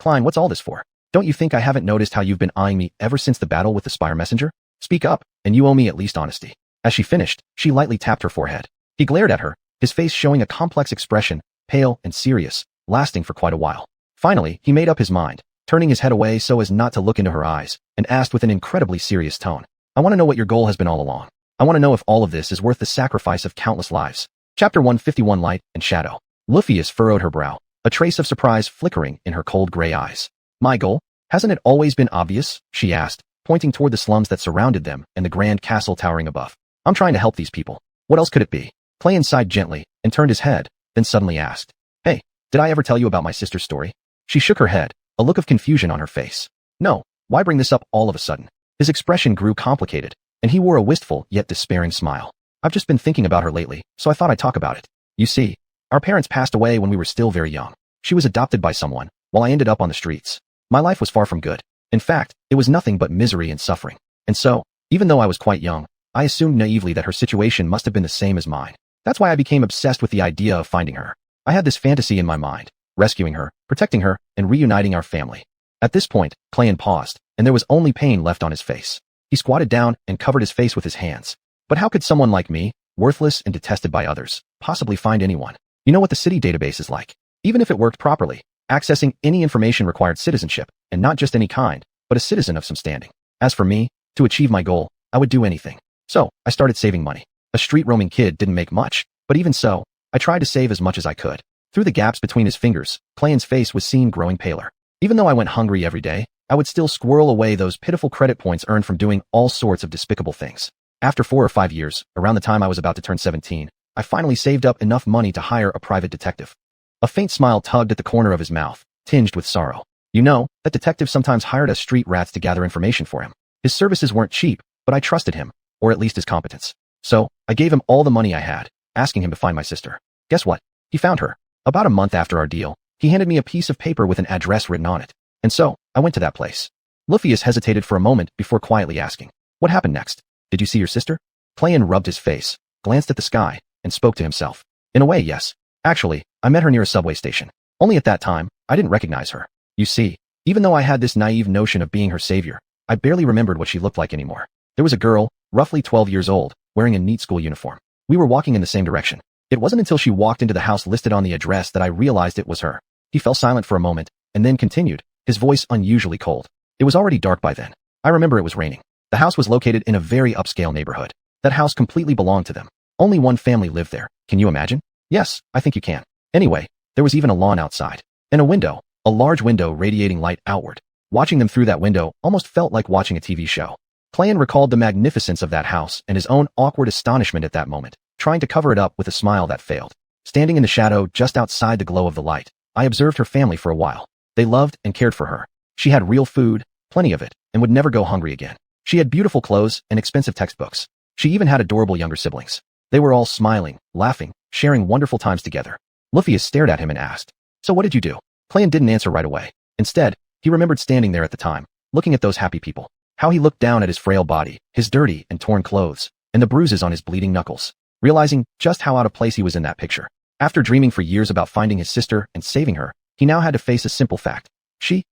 Klein, what's all this for? Don't you think I haven't noticed how you've been eyeing me ever since the battle with the Spire Messenger? Speak up, and you owe me at least honesty. As she finished, she lightly tapped her forehead. He glared at her, his face showing a complex expression, pale and serious, lasting for quite a while. Finally, he made up his mind, turning his head away so as not to look into her eyes, and asked with an incredibly serious tone. I want to know what your goal has been all along. I want to know if all of this is worth the sacrifice of countless lives. Chapter 151 Light and Shadow. Lufius furrowed her brow, a trace of surprise flickering in her cold gray eyes. My goal? Hasn't it always been obvious? She asked, pointing toward the slums that surrounded them and the grand castle towering above. I'm trying to help these people. What else could it be? Playan sighed gently and turned his head, then suddenly asked, Hey, did I ever tell you about my sister's story? She shook her head, a look of confusion on her face. No, why bring this up all of a sudden? His expression grew complicated, and he wore a wistful yet despairing smile. I've just been thinking about her lately, so I thought I'd talk about it. You see, our parents passed away when we were still very young. She was adopted by someone, while I ended up on the streets. My life was far from good. In fact, it was nothing but misery and suffering. And so, even though I was quite young, I assumed naively that her situation must have been the same as mine. That's why I became obsessed with the idea of finding her. I had this fantasy in my mind, rescuing her, protecting her, and reuniting our family. At this point, Playan paused, and there was only pain left on his face. He squatted down and covered his face with his hands. But how could someone like me, worthless and detested by others, possibly find anyone? You know what the city database is like. Even if it worked properly, accessing any information required citizenship, and not just any kind, but a citizen of some standing. As for me, to achieve my goal, I would do anything. So, I started saving money. A street-roaming kid didn't make much, but even so, I tried to save as much as I could. Through the gaps between his fingers, Playan's face was seen growing paler. Even though I went hungry every day, I would still squirrel away those pitiful credit points earned from doing all sorts of despicable things. After 4 or 5 years, around the time I was about to turn 17, I finally saved up enough money to hire a private detective. A faint smile tugged at the corner of his mouth, tinged with sorrow. You know, that detective sometimes hired us street rats to gather information for him. His services weren't cheap, but I trusted him, or at least his competence. So, I gave him all the money I had, asking him to find my sister. Guess what? He found her. About a month after our deal, he handed me a piece of paper with an address written on it. And so, I went to that place. Lufius hesitated for a moment before quietly asking, What happened next? Did you see your sister? Playan rubbed his face, glanced at the sky, and spoke to himself. In a way, yes. Actually, I met her near a subway station. Only at that time, I didn't recognize her. You see, even though I had this naive notion of being her savior, I barely remembered what she looked like anymore. There was a girl, roughly 12 years old, wearing a neat school uniform. We were walking in the same direction. It wasn't until she walked into the house listed on the address that I realized it was her. He fell silent for a moment, and then continued, his voice unusually cold. It was already dark by then. I remember it was raining. The house was located in a very upscale neighborhood. That house completely belonged to them. Only one family lived there. Can you imagine? Yes, I think you can. Anyway, there was even a lawn outside. And a window, a large window radiating light outward. Watching them through that window almost felt like watching a TV show. Playan recalled the magnificence of that house and his own awkward astonishment at that moment, trying to cover it up with a smile that failed. Standing in the shadow just outside the glow of the light, I observed her family for a while. They loved and cared for her. She had real food, plenty of it, and would never go hungry again. She had beautiful clothes and expensive textbooks. She even had adorable younger siblings. They were all smiling, laughing, sharing wonderful times together. Lufius stared at him and asked, So what did you do? Playan didn't answer right away. Instead, he remembered standing there at the time, looking at those happy people. How he looked down at his frail body, his dirty and torn clothes, and the bruises on his bleeding knuckles, realizing just how out of place he was in that picture. After dreaming for years about finding his sister and saving her, he now had to face a simple fact. She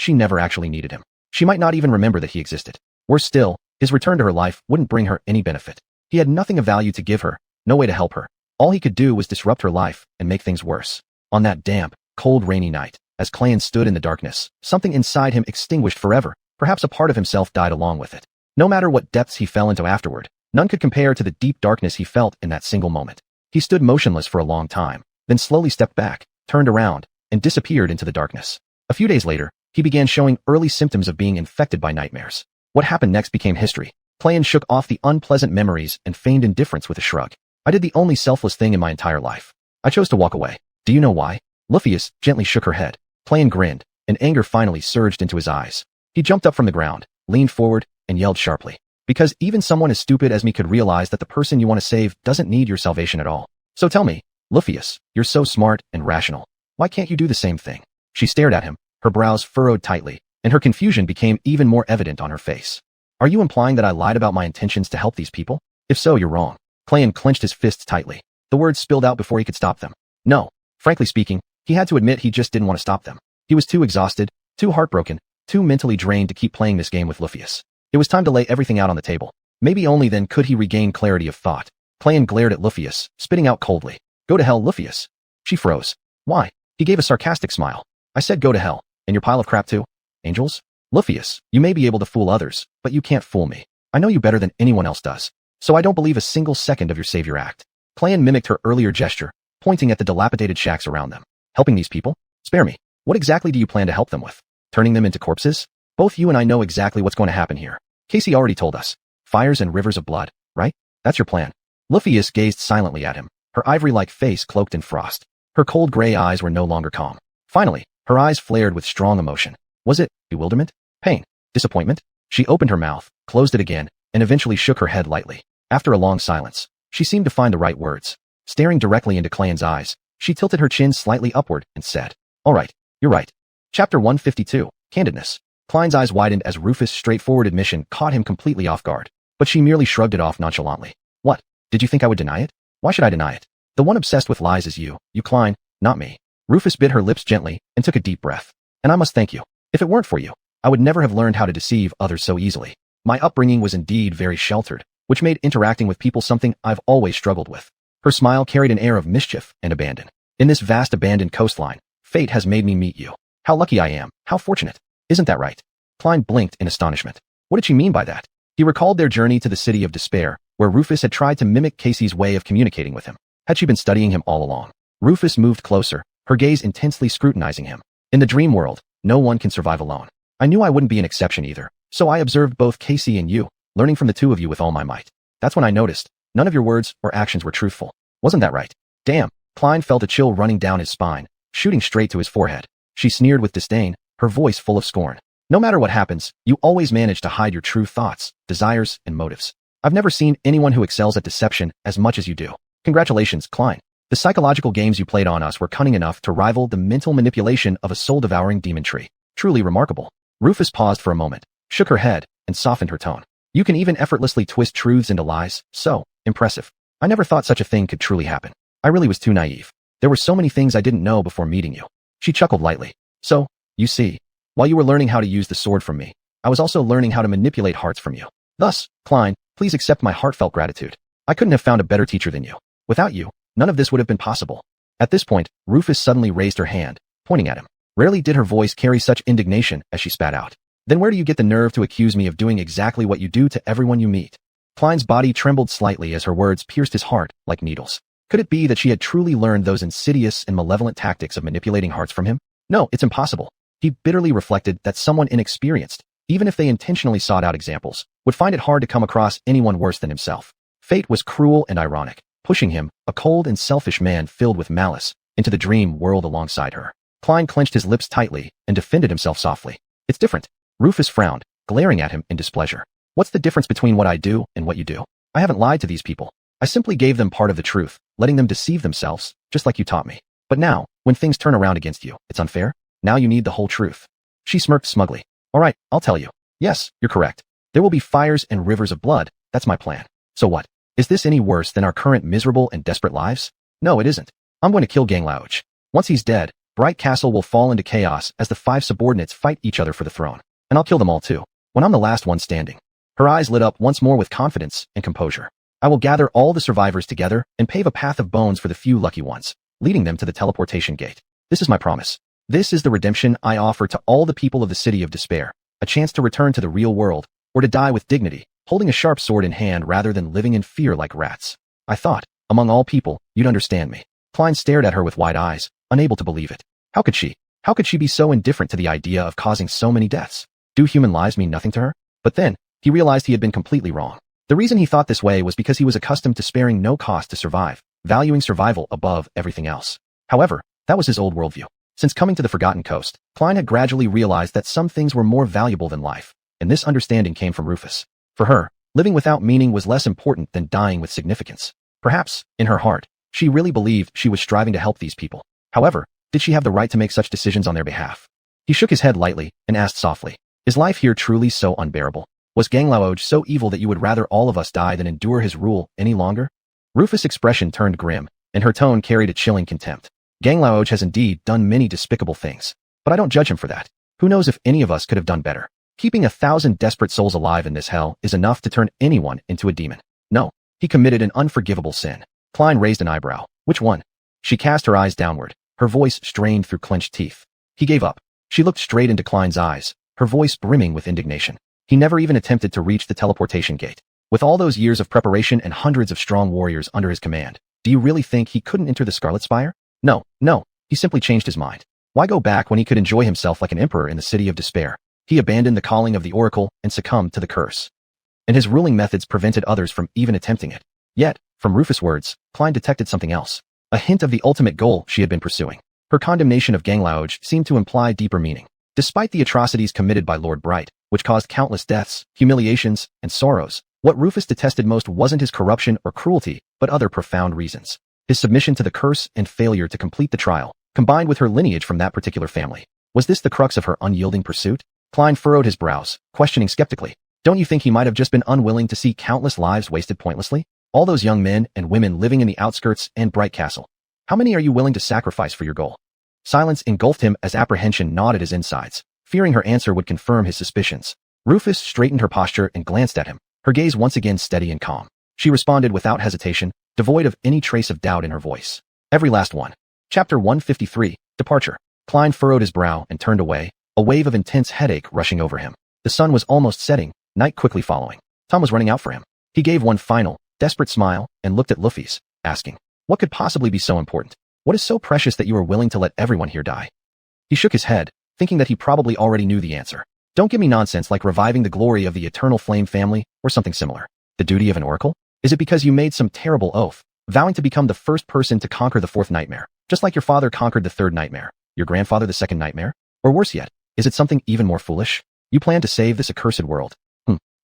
never actually needed him. She might not even remember that he existed. Worse still, his return to her life wouldn't bring her any benefit. He had nothing of value to give her, no way to help her. All he could do was disrupt her life and make things worse. On that damp, cold, rainy night, as Playan stood in the darkness, something inside him extinguished forever. Perhaps a part of himself died along with it. No matter what depths he fell into afterward, none could compare to the deep darkness he felt in that single moment. He stood motionless for a long time, then slowly stepped back, turned around, and disappeared into the darkness. A few days later, he began showing early symptoms of being infected by nightmares. What happened next became history. Playan shook off the unpleasant memories and feigned indifference with a shrug. I did the only selfless thing in my entire life. I chose to walk away. Do you know why? Lufius gently shook her head. Playan grinned, and anger finally surged into his eyes. He jumped up from the ground, leaned forward, and yelled sharply. Because even someone as stupid as me could realize that the person you want to save doesn't need your salvation at all. So tell me, Luffyus, you're so smart and rational. Why can't you do the same thing? She stared at him, her brows furrowed tightly, and her confusion became even more evident on her face. Are you implying that I lied about my intentions to help these people? If so, you're wrong. Clan clenched his fists tightly. The words spilled out before he could stop them. No. Frankly speaking, he had to admit he just didn't want to stop them. He was too exhausted, too heartbroken, too mentally drained to keep playing this game with Luffyus. It was time to lay everything out on the table. Maybe only then could he regain clarity of thought. Clan glared at Luffyus, spitting out coldly. Go to hell, Luffyus. She froze. Why? He gave a sarcastic smile. I said go to hell. And your pile of crap too? Angels? Luffyus, you may be able to fool others, but you can't fool me. I know you better than anyone else does. So I don't believe a single second of your savior act. Clan mimicked her earlier gesture, pointing at the dilapidated shacks around them. Helping these people? Spare me. What exactly do you plan to help them with? Turning them into corpses? Both you and I know exactly what's going to happen here. Casey already told us. Fires and rivers of blood, right? That's your plan. Luffyus gazed silently at him, her ivory-like face cloaked in frost. Her cold gray eyes were no longer calm. Finally, her eyes flared with strong emotion. Was it bewilderment? Pain? Disappointment? She opened her mouth, closed it again, and eventually shook her head lightly. After a long silence, she seemed to find the right words. Staring directly into Clan's eyes, she tilted her chin slightly upward and said, All right, you're right. Chapter 152, Candidness. Klein's eyes widened as Rufus' straightforward admission caught him completely off guard, but she merely shrugged it off nonchalantly. What? Did you think I would deny it? Why should I deny it? The one obsessed with lies is you Klein, not me. Rufus bit her lips gently and took a deep breath. And I must thank you. If it weren't for you, I would never have learned how to deceive others so easily. My upbringing was indeed very sheltered, which made interacting with people something I've always struggled with. Her smile carried an air of mischief and abandon. In this vast abandoned coastline, fate has made me meet you. How lucky I am, how fortunate. Isn't that right? Klein blinked in astonishment. What did she mean by that? He recalled their journey to the City of Despair, where Rufus had tried to mimic Casey's way of communicating with him. Had she been studying him all along? Rufus moved closer, her gaze intensely scrutinizing him. In the dream world, no one can survive alone. I knew I wouldn't be an exception either, so I observed both Casey and you, learning from the two of you with all my might. That's when I noticed, none of your words or actions were truthful. Wasn't that right? Damn. Klein felt a chill running down his spine, shooting straight to his forehead. She sneered with disdain, her voice full of scorn. No matter what happens, you always manage to hide your true thoughts, desires, and motives. I've never seen anyone who excels at deception as much as you do. Congratulations, Klein. The psychological games you played on us were cunning enough to rival the mental manipulation of a soul-devouring demon tree. Truly remarkable. Rufus paused for a moment, shook her head, and softened her tone. You can even effortlessly twist truths into lies. So impressive. I never thought such a thing could truly happen. I really was too naive. There were so many things I didn't know before meeting you. She chuckled lightly. So, you see, while you were learning how to use the sword from me, I was also learning how to manipulate hearts from you. Thus, Klein, please accept my heartfelt gratitude. I couldn't have found a better teacher than you. Without you, none of this would have been possible. At this point, Rufus suddenly raised her hand, pointing at him. Rarely did her voice carry such indignation as she spat out. Then where do you get the nerve to accuse me of doing exactly what you do to everyone you meet? Klein's body trembled slightly as her words pierced his heart like needles. Could it be that she had truly learned those insidious and malevolent tactics of manipulating hearts from him? No, it's impossible. He bitterly reflected that someone inexperienced, even if they intentionally sought out examples, would find it hard to come across anyone worse than himself. Fate was cruel and ironic, pushing him, a cold and selfish man filled with malice, into the dream world alongside her. Klein clenched his lips tightly and defended himself softly. It's different. Rufus frowned, glaring at him in displeasure. What's the difference between what I do and what you do? I haven't lied to these people. I simply gave them part of the truth, letting them deceive themselves, just like you taught me. But now, when things turn around against you, it's unfair? Now you need the whole truth. She smirked smugly. All right, I'll tell you. Yes, you're correct. There will be fires and rivers of blood. That's my plan. So what? Is this any worse than our current miserable and desperate lives? No, it isn't. I'm going to kill Gang Laoch. Once he's dead, Bright Castle will fall into chaos as the 5 subordinates fight each other for the throne. And I'll kill them all too, when I'm the last one standing. Her eyes lit up once more with confidence and composure. I will gather all the survivors together and pave a path of bones for the few lucky ones, leading them to the teleportation gate. This is my promise. This is the redemption I offer to all the people of the City of Despair, a chance to return to the real world, or to die with dignity, holding a sharp sword in hand rather than living in fear like rats. I thought, among all people, you'd understand me. Klein stared at her with wide eyes, unable to believe it. How could she? How could she be so indifferent to the idea of causing so many deaths? Do human lives mean nothing to her? But then, he realized he had been completely wrong. The reason he thought this way was because he was accustomed to sparing no cost to survive, valuing survival above everything else. However, that was his old worldview. Since coming to the Forgotten Coast, Klein had gradually realized that some things were more valuable than life, and this understanding came from Rufus. For her, living without meaning was less important than dying with significance. Perhaps, in her heart, She really believed she was striving to help these people. However, did she have the right to make such decisions on their behalf? He shook his head lightly and asked softly, "Is life here truly so unbearable? Was Ganglaoj so evil that you would rather all of us die than endure his rule any longer?" Rufus' expression turned grim, and her tone carried a chilling contempt. "Ganglaoj has indeed done many despicable things, but I don't judge him for that. Who knows if any of us could have done better? Keeping 1,000 desperate souls alive in this hell is enough to turn anyone into a demon. No, he committed an unforgivable sin." Klein raised an eyebrow. "Which one?" She cast her eyes downward, her voice strained through clenched teeth. He gave up. She looked straight into Klein's eyes, her voice brimming with indignation. He never even attempted to reach the teleportation gate. With all those years of preparation and hundreds of strong warriors under his command, do you really think he couldn't enter the Scarlet Spire? No, he simply changed his mind. Why go back when he could enjoy himself like an emperor in the city of despair? He abandoned the calling of the Oracle and succumbed to the curse. And his ruling methods prevented others from even attempting it. Yet, from Rufus' words, Klein detected something else. A hint of the ultimate goal she had been pursuing. Her condemnation of Ganglaoj seemed to imply deeper meaning. Despite the atrocities committed by Lord Bright, which caused countless deaths, humiliations, and sorrows, what Rufus detested most wasn't his corruption or cruelty, but other profound reasons. His submission to the curse and failure to complete the trial, combined with her lineage from that particular family. Was this the crux of her unyielding pursuit? Klein furrowed his brows, questioning skeptically. Don't you think he might have just been unwilling to see countless lives wasted pointlessly? All those young men and women living in the outskirts and Bright Castle. How many are you willing to sacrifice for your goal? Silence engulfed him as apprehension gnawed at his insides, fearing her answer would confirm his suspicions. Rufus straightened her posture and glanced at him, her gaze once again steady and calm. She responded without hesitation, devoid of any trace of doubt in her voice. Every last one. Chapter 153, Departure. Klein furrowed his brow and turned away, a wave of intense headache rushing over him. The sun was almost setting, night quickly following. Time was running out for him. He gave one final, desperate smile and looked at Luffy's, asking, "What could possibly be so important? What is so precious that you are willing to let everyone here die?" He shook his head, thinking that he probably already knew the answer. "Don't give me nonsense like reviving the glory of the Eternal Flame family or something similar. The duty of an oracle? Is it because you made some terrible oath, vowing to become the first person to conquer the fourth nightmare, just like your father conquered the third nightmare, your grandfather the second nightmare? Or worse yet, is it something even more foolish? You plan to save this accursed world?"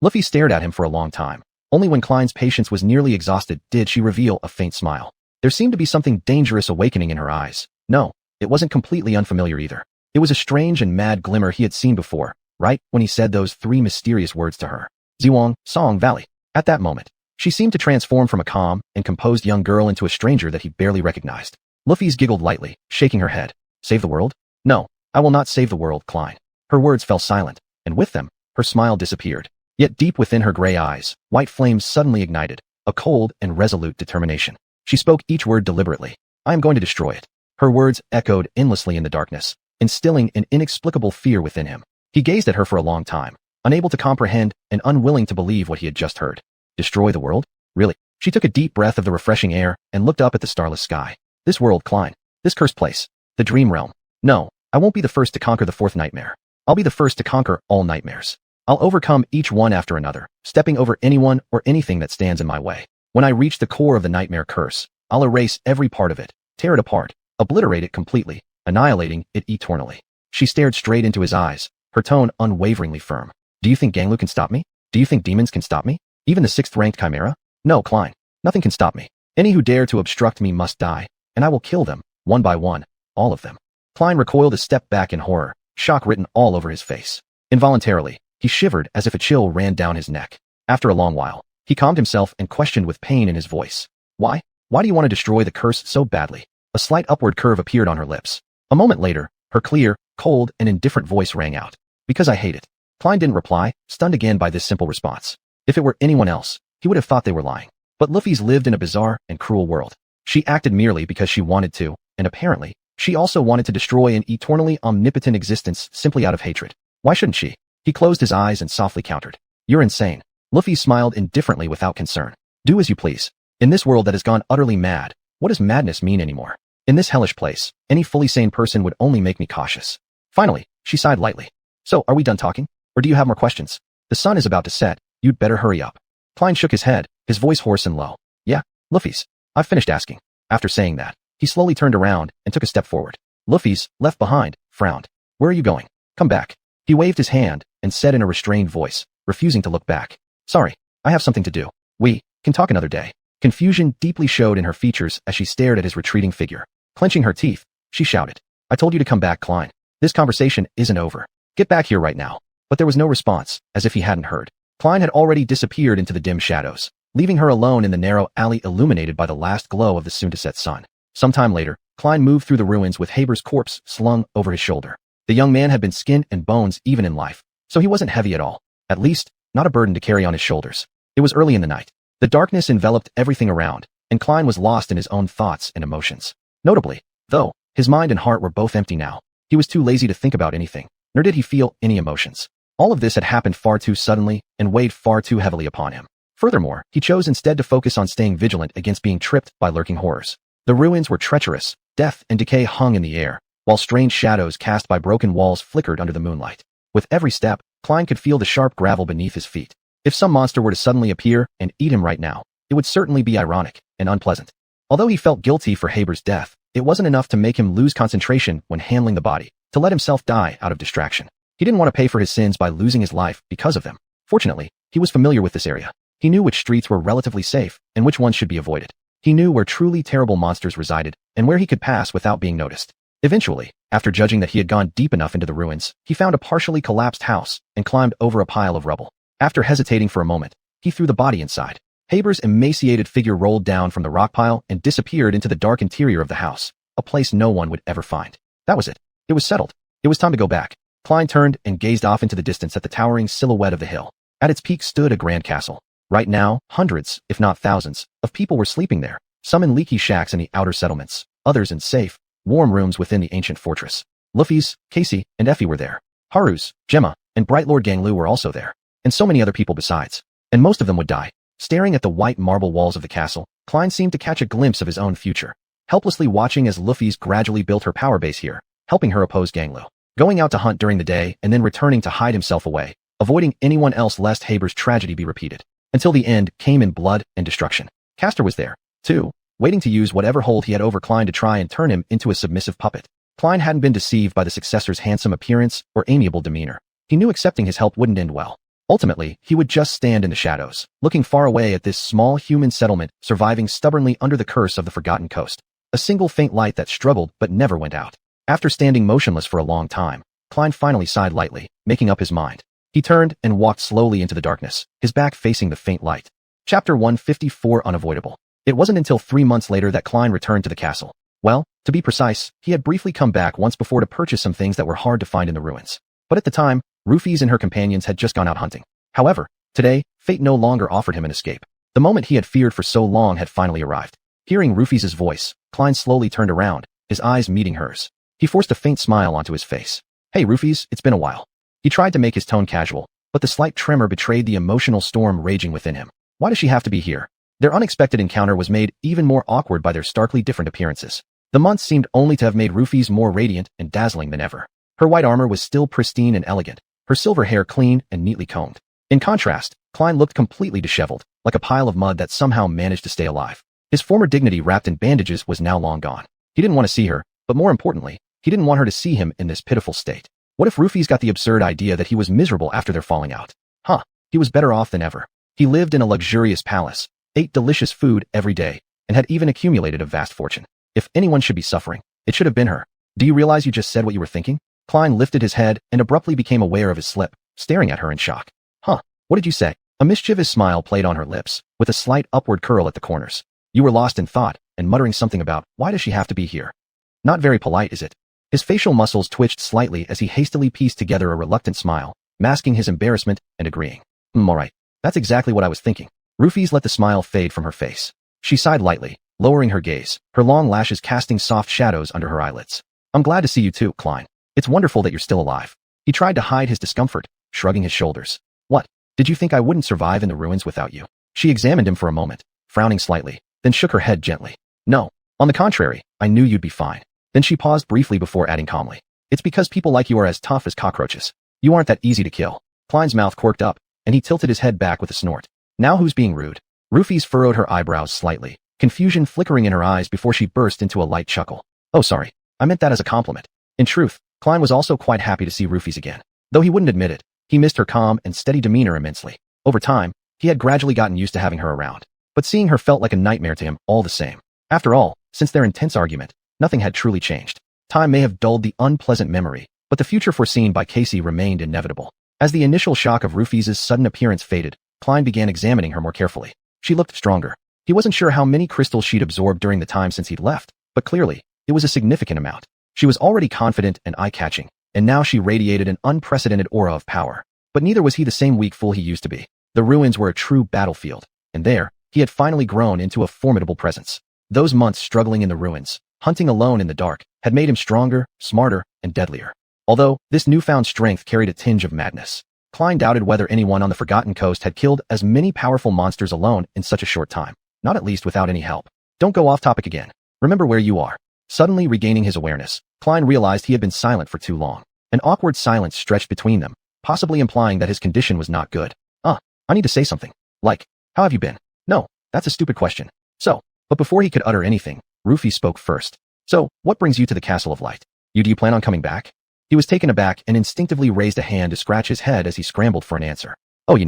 Luffy stared at him for a long time. Only when Klein's patience was nearly exhausted did she reveal a faint smile. There seemed to be something dangerous awakening in her eyes. No, it wasn't completely unfamiliar either. It was a strange and mad glimmer he had seen before, right when he said those three mysterious words to her. Xuanhuan, Song Valley. At that moment, she seemed to transform from a calm and composed young girl into a stranger that he barely recognized. Luffy's giggled lightly, shaking her head. "Save the world? No, I will not save the world, Klein." Her words fell silent, and with them, her smile disappeared. Yet deep within her gray eyes, white flames suddenly ignited, a cold and resolute determination. She spoke each word deliberately. "I am going to destroy it." Her words echoed endlessly in the darkness, instilling an inexplicable fear within him. He gazed at her for a long time, unable to comprehend and unwilling to believe what he had just heard. Destroy the world? Really? She took a deep breath of the refreshing air and looked up at the starless sky. "This world, Klein. This cursed place. The dream realm. No, I won't be the first to conquer the fourth nightmare. I'll be the first to conquer all nightmares. I'll overcome each one after another, stepping over anyone or anything that stands in my way. When I reach the core of the nightmare curse, I'll erase every part of it, tear it apart, obliterate it completely, annihilating it eternally." She stared straight into his eyes, her tone unwaveringly firm. "Do you think Ganglu can stop me? Do you think demons can stop me? Even the 6th-ranked Chimera? No, Klein. Nothing can stop me. Any who dare to obstruct me must die, and I will kill them, one by one, all of them." Klein recoiled a step back in horror, shock written all over his face. Involuntarily, he shivered as if a chill ran down his neck. After a long while, he calmed himself and questioned with pain in his voice. "Why? Why do you want to destroy the curse so badly?" A slight upward curve appeared on her lips. A moment later, her clear, cold, and indifferent voice rang out. "Because I hate it." Klein didn't reply, stunned again by this simple response. If it were anyone else, he would have thought they were lying. But Luffy's lived in a bizarre and cruel world. She acted merely because she wanted to, and apparently, she also wanted to destroy an eternally omnipotent existence simply out of hatred. Why shouldn't she? He closed his eyes and softly countered. "You're insane." Luffy smiled indifferently without concern. "Do as you please. In this world that has gone utterly mad, what does madness mean anymore? In this hellish place, any fully sane person would only make me cautious." Finally, she sighed lightly. "So, are we done talking? Or do you have more questions? The sun is about to set. You'd better hurry up." Klein shook his head, his voice hoarse and low. "Yeah, Luffy's. I've finished asking." After saying that, he slowly turned around and took a step forward. Luffy's, left behind, frowned. "Where are you going? Come back." He waved his hand and said in a restrained voice, refusing to look back. "Sorry, I have something to do. We can talk another day." Confusion deeply showed in her features as she stared at his retreating figure. Clenching her teeth, she shouted, "I told you to come back, Klein. This conversation isn't over. Get back here right now." But there was no response, as if he hadn't heard. Klein had already disappeared into the dim shadows, leaving her alone in the narrow alley illuminated by the last glow of the soon-to-set sun. Sometime later, Klein moved through the ruins with Haber's corpse slung over his shoulder. The young man had been skin and bones even in life, so he wasn't heavy at all. At least, not a burden to carry on his shoulders. It was early in the night. The darkness enveloped everything around, and Klein was lost in his own thoughts and emotions. Notably, though, his mind and heart were both empty now. He was too lazy to think about anything, nor did he feel any emotions. All of this had happened far too suddenly and weighed far too heavily upon him. Furthermore, he chose instead to focus on staying vigilant against being tripped by lurking horrors. The ruins were treacherous, death and decay hung in the air, while strange shadows cast by broken walls flickered under the moonlight. With every step, Klein could feel the sharp gravel beneath his feet. If some monster were to suddenly appear and eat him right now, it would certainly be ironic and unpleasant. Although he felt guilty for Haber's death, it wasn't enough to make him lose concentration when handling the body, to let himself die out of distraction. He didn't want to pay for his sins by losing his life because of them. Fortunately, he was familiar with this area. He knew which streets were relatively safe and which ones should be avoided. He knew where truly terrible monsters resided and where he could pass without being noticed. Eventually, after judging that he had gone deep enough into the ruins, he found a partially collapsed house and climbed over a pile of rubble. After hesitating for a moment, he threw the body inside. Haber's emaciated figure rolled down from the rock pile and disappeared into the dark interior of the house, a place no one would ever find. That was it. It was settled. It was time to go back. Klein turned and gazed off into the distance at the towering silhouette of the hill. At its peak stood a grand castle. Right now, hundreds, if not thousands, of people were sleeping there, some in leaky shacks in the outer settlements, others in safe, warm rooms within the ancient fortress. Luffy's, Casey, and Effie were there. Haru's, Gemma, and Bright Lord Ganglu were also there. And so many other people besides. And most of them would die. Staring at the white marble walls of the castle, Klein seemed to catch a glimpse of his own future, helplessly watching as Luffy's gradually built her power base here, helping her oppose Ganglu. Going out to hunt during the day and then returning to hide himself away, avoiding anyone else lest Haber's tragedy be repeated. Until the end came in blood and destruction. Castor was there, too, waiting to use whatever hold he had over Klein to try and turn him into a submissive puppet. Klein hadn't been deceived by the Successor's handsome appearance or amiable demeanor. He knew accepting his help wouldn't end well. Ultimately, he would just stand in the shadows, looking far away at this small human settlement surviving stubbornly under the curse of the Forgotten Coast. A single faint light that struggled but never went out. After standing motionless for a long time, Klein finally sighed lightly, making up his mind. He turned and walked slowly into the darkness, his back facing the faint light. Chapter 154 Unavoidable. It wasn't until 3 months later that Klein returned to the castle. Well, to be precise, he had briefly come back once before to purchase some things that were hard to find in the ruins. But at the time, Rufus and her companions had just gone out hunting. However, today, fate no longer offered him an escape. The moment he had feared for so long had finally arrived. Hearing Rufus's voice, Klein slowly turned around, his eyes meeting hers. He forced a faint smile onto his face. "Hey Rufus, it's been a while." He tried to make his tone casual, but the slight tremor betrayed the emotional storm raging within him. Why does she have to be here? Their unexpected encounter was made even more awkward by their starkly different appearances. The months seemed only to have made Rufus more radiant and dazzling than ever. Her white armor was still pristine and elegant, her silver hair clean and neatly combed. In contrast, Klein looked completely disheveled, like a pile of mud that somehow managed to stay alive. His former dignity wrapped in bandages was now long gone. He didn't want to see her, but more importantly, he didn't want her to see him in this pitiful state. What if Rufus got the absurd idea that he was miserable after their falling out? He was better off than ever. He lived in a luxurious palace, ate delicious food every day, and had even accumulated a vast fortune. If anyone should be suffering, it should have been her. Do you realize you just said what you were thinking? Klein lifted his head and abruptly became aware of his slip, staring at her in shock. What did you say? A mischievous smile played on her lips, with a slight upward curl at the corners. You were lost in thought, and muttering something about, why does she have to be here? Not very polite, is it? His facial muscles twitched slightly as he hastily pieced together a reluctant smile, masking his embarrassment and agreeing. All right. That's exactly what I was thinking. Rufus let the smile fade from her face. She sighed lightly, lowering her gaze, her long lashes casting soft shadows under her eyelids. I'm glad to see you too, Klein. It's wonderful that you're still alive. He tried to hide his discomfort, shrugging his shoulders. What? Did you think I wouldn't survive in the ruins without you? She examined him for a moment, frowning slightly, then shook her head gently. No. On the contrary, I knew you'd be fine. Then she paused briefly before adding calmly. It's because people like you are as tough as cockroaches. You aren't that easy to kill. Klein's mouth quirked up, and he tilted his head back with a snort. Now who's being rude? Rufus furrowed her eyebrows slightly, confusion flickering in her eyes before she burst into a light chuckle. Oh sorry, I meant that as a compliment. In truth, Klein was also quite happy to see Rufus again. Though he wouldn't admit it, he missed her calm and steady demeanor immensely. Over time, he had gradually gotten used to having her around. but seeing her felt like a nightmare to him all the same. After all, since their intense argument, nothing had truly changed. Time may have dulled the unpleasant memory, but the future foreseen by Casey remained inevitable. As the initial shock of Rufy's sudden appearance faded, Klein began examining her more carefully. She looked stronger. He wasn't sure how many crystals she'd absorbed during the time since he'd left, but clearly, it was a significant amount. She was already confident and eye-catching, and now she radiated an unprecedented aura of power. But neither was he the same weak fool he used to be. The ruins were a true battlefield, and there, he had finally grown into a formidable presence. Those months struggling in the ruins, hunting alone in the dark, had made him stronger, smarter, and deadlier. Although, this newfound strength carried a tinge of madness. Klein doubted whether anyone on the Forgotten Coast had killed as many powerful monsters alone in such a short time. Not at least without any help. Don't go off topic again. Remember where you are. Suddenly regaining his awareness, Klein realized he had been silent for too long. An awkward silence stretched between them, possibly implying that his condition was not good. I need to say something. Like, how have you been? No, that's a stupid question. But before he could utter anything, Rufy spoke first. So, what brings you to the Castle of Light? Do you plan on coming back? He was taken aback and instinctively raised a hand to scratch his head as he scrambled for an answer. Oh,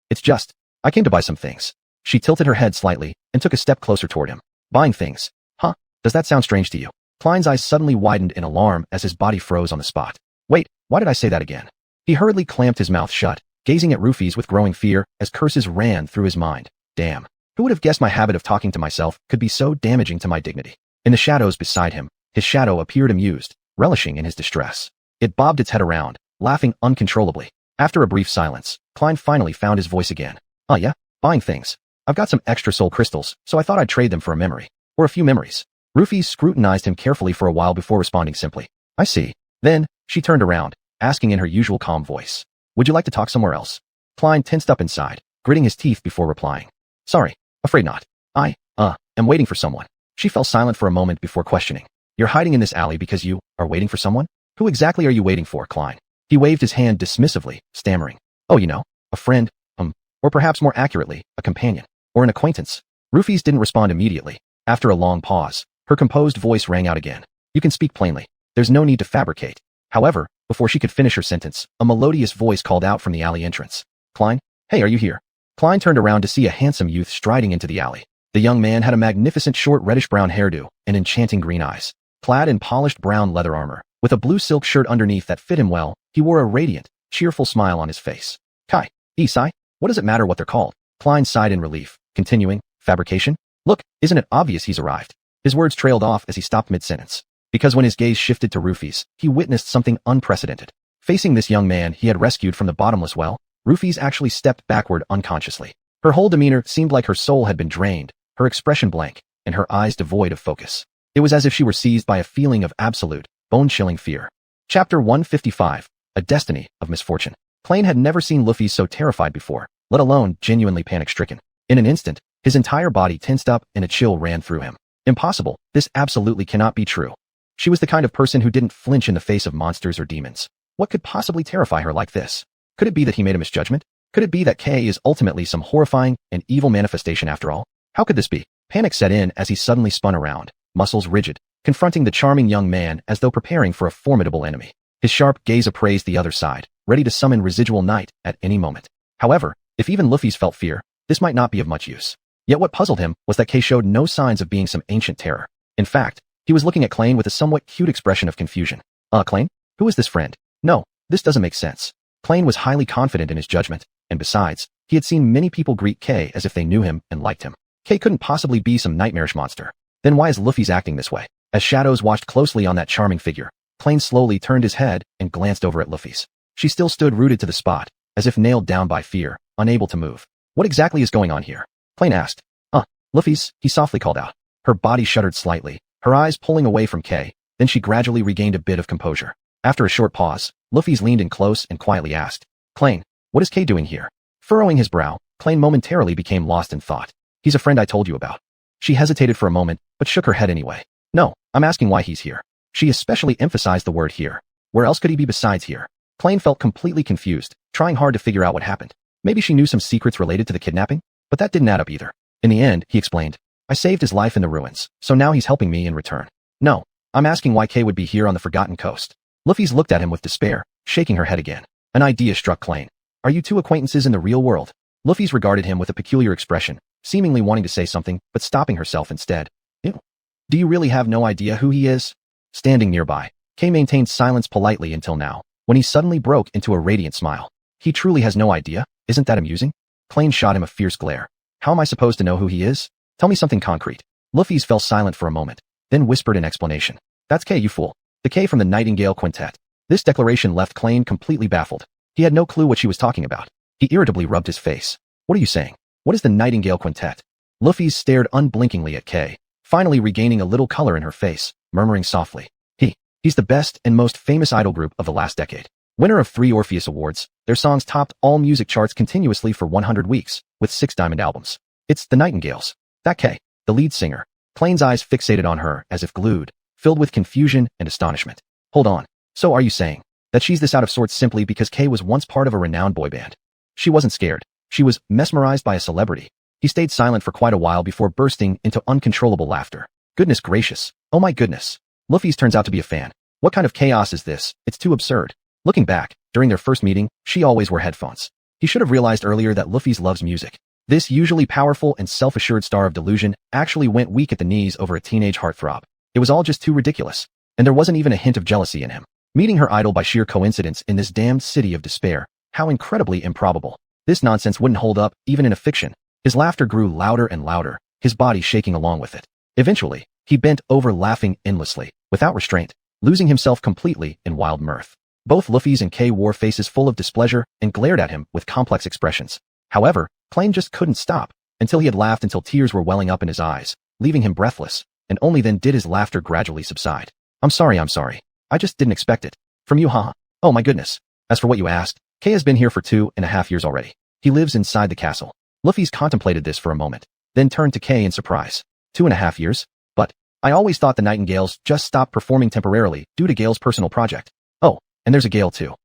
it's just, I came to buy some things. She tilted her head slightly and took a step closer toward him. Buying things? Huh? Does that sound strange to you? Klein's eyes suddenly widened in alarm as his body froze on the spot. Wait, why did I say that again? He hurriedly clamped his mouth shut, gazing at Rufy's with growing fear as curses ran through his mind. Damn. Who would have guessed my habit of talking to myself could be so damaging to my dignity? In the shadows beside him, his shadow appeared amused, relishing in his distress. It bobbed its head around, laughing uncontrollably. After a brief silence, Klein finally found his voice again. Yeah? Buying things. I've got some extra soul crystals, so I thought I'd trade them for a memory. Or a few memories. Rufy scrutinized him carefully for a while before responding simply. I see. Then, she turned around, asking in her usual calm voice. Would you like to talk somewhere else? Klein tensed up inside, gritting his teeth before replying. Sorry, afraid not. I am waiting for someone. She fell silent for a moment before questioning. You're hiding in this alley because you are waiting for someone? Who exactly are you waiting for, Klein? He waved his hand dismissively, stammering. Oh, a friend, or perhaps more accurately, a companion, or an acquaintance. Rufy's didn't respond immediately. After a long pause, her composed voice rang out again. You can speak plainly. There's no need to fabricate. However, before she could finish her sentence, a melodious voice called out from the alley entrance. Klein? Hey, are you here? Klein turned around to see a handsome youth striding into the alley. The young man had a magnificent short reddish-brown hairdo and enchanting green eyes. Clad in polished brown leather armor, with a blue silk shirt underneath that fit him well, he wore a radiant, cheerful smile on his face. Kai, Isai, what does it matter what they're called? Klein sighed in relief, continuing, fabrication? Look, isn't it obvious he's arrived? His words trailed off as he stopped mid-sentence. Because when his gaze shifted to Rufy's, he witnessed something unprecedented. Facing this young man he had rescued from the bottomless well, Rufy's actually stepped backward unconsciously. Her whole demeanor seemed like her soul had been drained, her expression blank, and her eyes devoid of focus. It was as if she were seized by a feeling of absolute, bone-chilling fear. Chapter 155, A Destiny of Misfortune. Klein had never seen Luffy so terrified before, let alone genuinely panic-stricken. In an instant, his entire body tensed up and a chill ran through him. Impossible, this absolutely cannot be true. She was the kind of person who didn't flinch in the face of monsters or demons. What could possibly terrify her like this? Could it be that he made a misjudgment? Could it be that K is ultimately some horrifying and evil manifestation after all? How could this be? Panic set in as he suddenly spun around, muscles rigid, confronting the charming young man as though preparing for a formidable enemy. His sharp gaze appraised the other side, ready to summon residual night at any moment. However, if even Luffy's felt fear, this might not be of much use. Yet what puzzled him was that K showed no signs of being some ancient terror. In fact, he was looking at Klein with a somewhat cute expression of confusion. Klein? Who is this friend? No, this doesn't make sense. Klein was highly confident in his judgment, and besides, he had seen many people greet K as if they knew him and liked him. K couldn't possibly be some nightmarish monster. Then why is Luffy's acting this way? As shadows watched closely on that charming figure, Klein slowly turned his head and glanced over at Luffy's. She still stood rooted to the spot, as if nailed down by fear, unable to move. What exactly is going on here? Klein asked. Luffy's, he softly called out. Her body shuddered slightly, her eyes pulling away from K, then she gradually regained a bit of composure. After a short pause, Luffy's leaned in close and quietly asked, Klein, what is K doing here? Furrowing his brow, Klein momentarily became lost in thought. He's a friend I told you about. She hesitated for a moment, but shook her head anyway. No, I'm asking why he's here. She especially emphasized the word here. Where else could he be besides here? Klein felt completely confused, trying hard to figure out what happened. Maybe she knew some secrets related to the kidnapping? But that didn't add up either. In the end, he explained, I saved his life in the ruins, so now he's helping me in return. No, I'm asking why K would be here on the Forgotten Coast. Luffy's looked at him with despair, shaking her head again. An idea struck Klein. Are you two acquaintances in the real world? Luffy's regarded him with a peculiar expression, seemingly wanting to say something, but stopping herself instead. Ew. Do you really have no idea who he is? Standing nearby, Kay maintained silence politely until now, when he suddenly broke into a radiant smile. He truly has no idea? Isn't that amusing? Klein shot him a fierce glare. How am I supposed to know who he is? Tell me something concrete. Luffy's fell silent for a moment, then whispered in explanation. That's Kay, you fool. The Kay from the Nightingale Quintet. This declaration left Klein completely baffled. He had no clue what she was talking about. He irritably rubbed his face. What are you saying? What is the Nightingale Quintet? Luffy stared unblinkingly at Kay, finally regaining a little color in her face, murmuring softly. He's the best and most famous idol group of the last decade. Winner of 3 Orpheus Awards, their songs topped all music charts continuously for 100 weeks, with 6 diamond albums. It's the Nightingales. That Kay, the lead singer. Klein's eyes fixated on her as if glued, filled with confusion and astonishment. Hold on. So are you saying that she's this out of sorts simply because Kay was once part of a renowned boy band? She wasn't scared. She was mesmerized by a celebrity. He stayed silent for quite a while before bursting into uncontrollable laughter. Goodness gracious. Oh my goodness. Luffy's turns out to be a fan. What kind of chaos is this? It's too absurd. Looking back, during their first meeting, she always wore headphones. He should have realized earlier that Luffy's loves music. This usually powerful and self-assured star of delusion actually went weak at the knees over a teenage heartthrob. It was all just too ridiculous. And there wasn't even a hint of jealousy in him. Meeting her idol by sheer coincidence in this damned city of despair. How incredibly improbable. This nonsense wouldn't hold up, even in a fiction. His laughter grew louder and louder, his body shaking along with it. Eventually, he bent over laughing endlessly, without restraint, losing himself completely in wild mirth. Both Luffy's and Kay wore faces full of displeasure and glared at him with complex expressions. However, Klein just couldn't stop, until he had laughed until tears were welling up in his eyes, leaving him breathless, and only then did his laughter gradually subside. I'm sorry. I just didn't expect it. From you, haha. Oh my goodness. As for what you asked, Kay has been here for 2.5 years already. He lives inside the castle. Luffy's contemplated this for a moment, then turned to Kay in surprise. 2.5 years? But I always thought the Nightingales just stopped performing temporarily due to Gale's personal project. Oh, and there's a Gale too.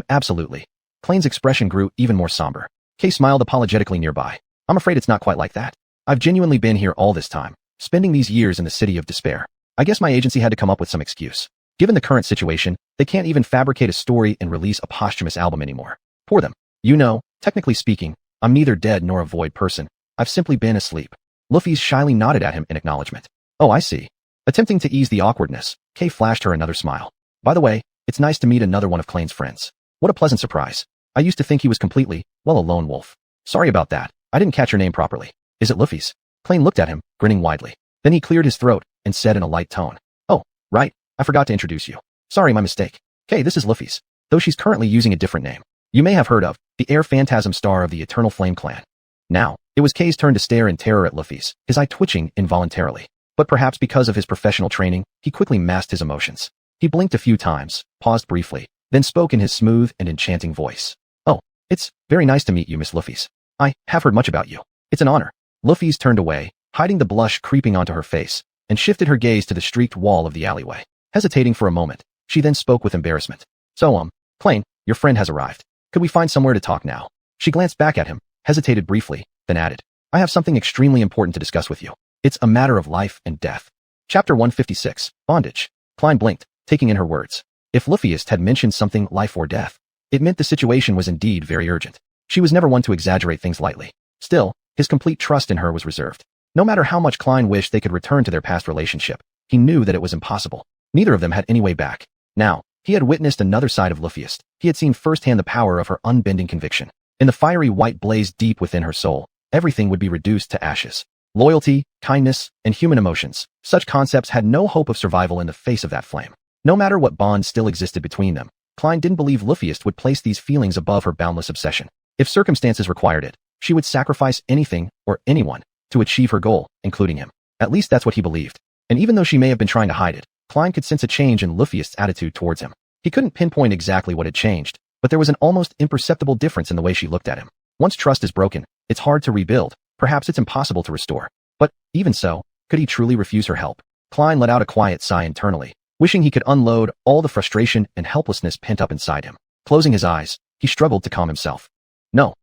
Absolutely. Klein's expression grew even more somber. Kay smiled apologetically nearby. I'm afraid it's not quite like that. I've genuinely been here all this time, spending these years in the city of despair. I guess my agency had to come up with some excuse. Given the current situation, they can't even fabricate a story and release a posthumous album anymore. Poor them. You know, technically speaking, I'm neither dead nor a void person. I've simply been asleep. Luffy shyly nodded at him in acknowledgement. Oh, I see. Attempting to ease the awkwardness, Kay flashed her another smile. By the way, it's nice to meet another one of Klein's friends. What a pleasant surprise. I used to think he was completely, well, a lone wolf. Sorry about that. I didn't catch your name properly. Is it Luffy's? Klein looked at him, grinning widely. Then he cleared his throat and said in a light tone. Oh, right. I forgot to introduce you. Sorry, my mistake. Kay, this is Luffy's, though she's currently using a different name. You may have heard of the Air Phantasm star of the Eternal Flame clan. Now, it was Kay's turn to stare in terror at Luffy's, his eye twitching involuntarily. But perhaps because of his professional training, he quickly masked his emotions. He blinked a few times, paused briefly, then spoke in his smooth and enchanting voice. Oh, it's very nice to meet you, Miss Luffy's. I have heard much about you. It's an honor. Luffy's turned away, hiding the blush creeping onto her face, and shifted her gaze to the streaked wall of the alleyway. Hesitating for a moment, she then spoke with embarrassment. So, Klein, your friend has arrived. Could we find somewhere to talk now? She glanced back at him, hesitated briefly, then added, I have something extremely important to discuss with you. It's a matter of life and death. Chapter 156, Bondage. Klein blinked, taking in her words. If Luffyist had mentioned something life or death, it meant the situation was indeed very urgent. She was never one to exaggerate things lightly. Still, his complete trust in her was reserved. No matter how much Klein wished they could return to their past relationship, he knew that it was impossible. Neither of them had any way back. Now, he had witnessed another side of Luffyist. He had seen firsthand the power of her unbending conviction. In the fiery white blaze deep within her soul, everything would be reduced to ashes. Loyalty, kindness, and human emotions. Such concepts had no hope of survival in the face of that flame. No matter what bond still existed between them, Klein didn't believe Luffyist would place these feelings above her boundless obsession. If circumstances required it, she would sacrifice anything or anyone to achieve her goal, including him. At least that's what he believed. And even though she may have been trying to hide it, Klein could sense a change in Luffyist's attitude towards him. He couldn't pinpoint exactly what had changed, but there was an almost imperceptible difference in the way she looked at him. Once trust is broken, it's hard to rebuild. Perhaps it's impossible to restore. But, even so, could he truly refuse her help? Klein let out a quiet sigh internally, wishing he could unload all the frustration and helplessness pent up inside him. Closing his eyes, he struggled to calm himself. No,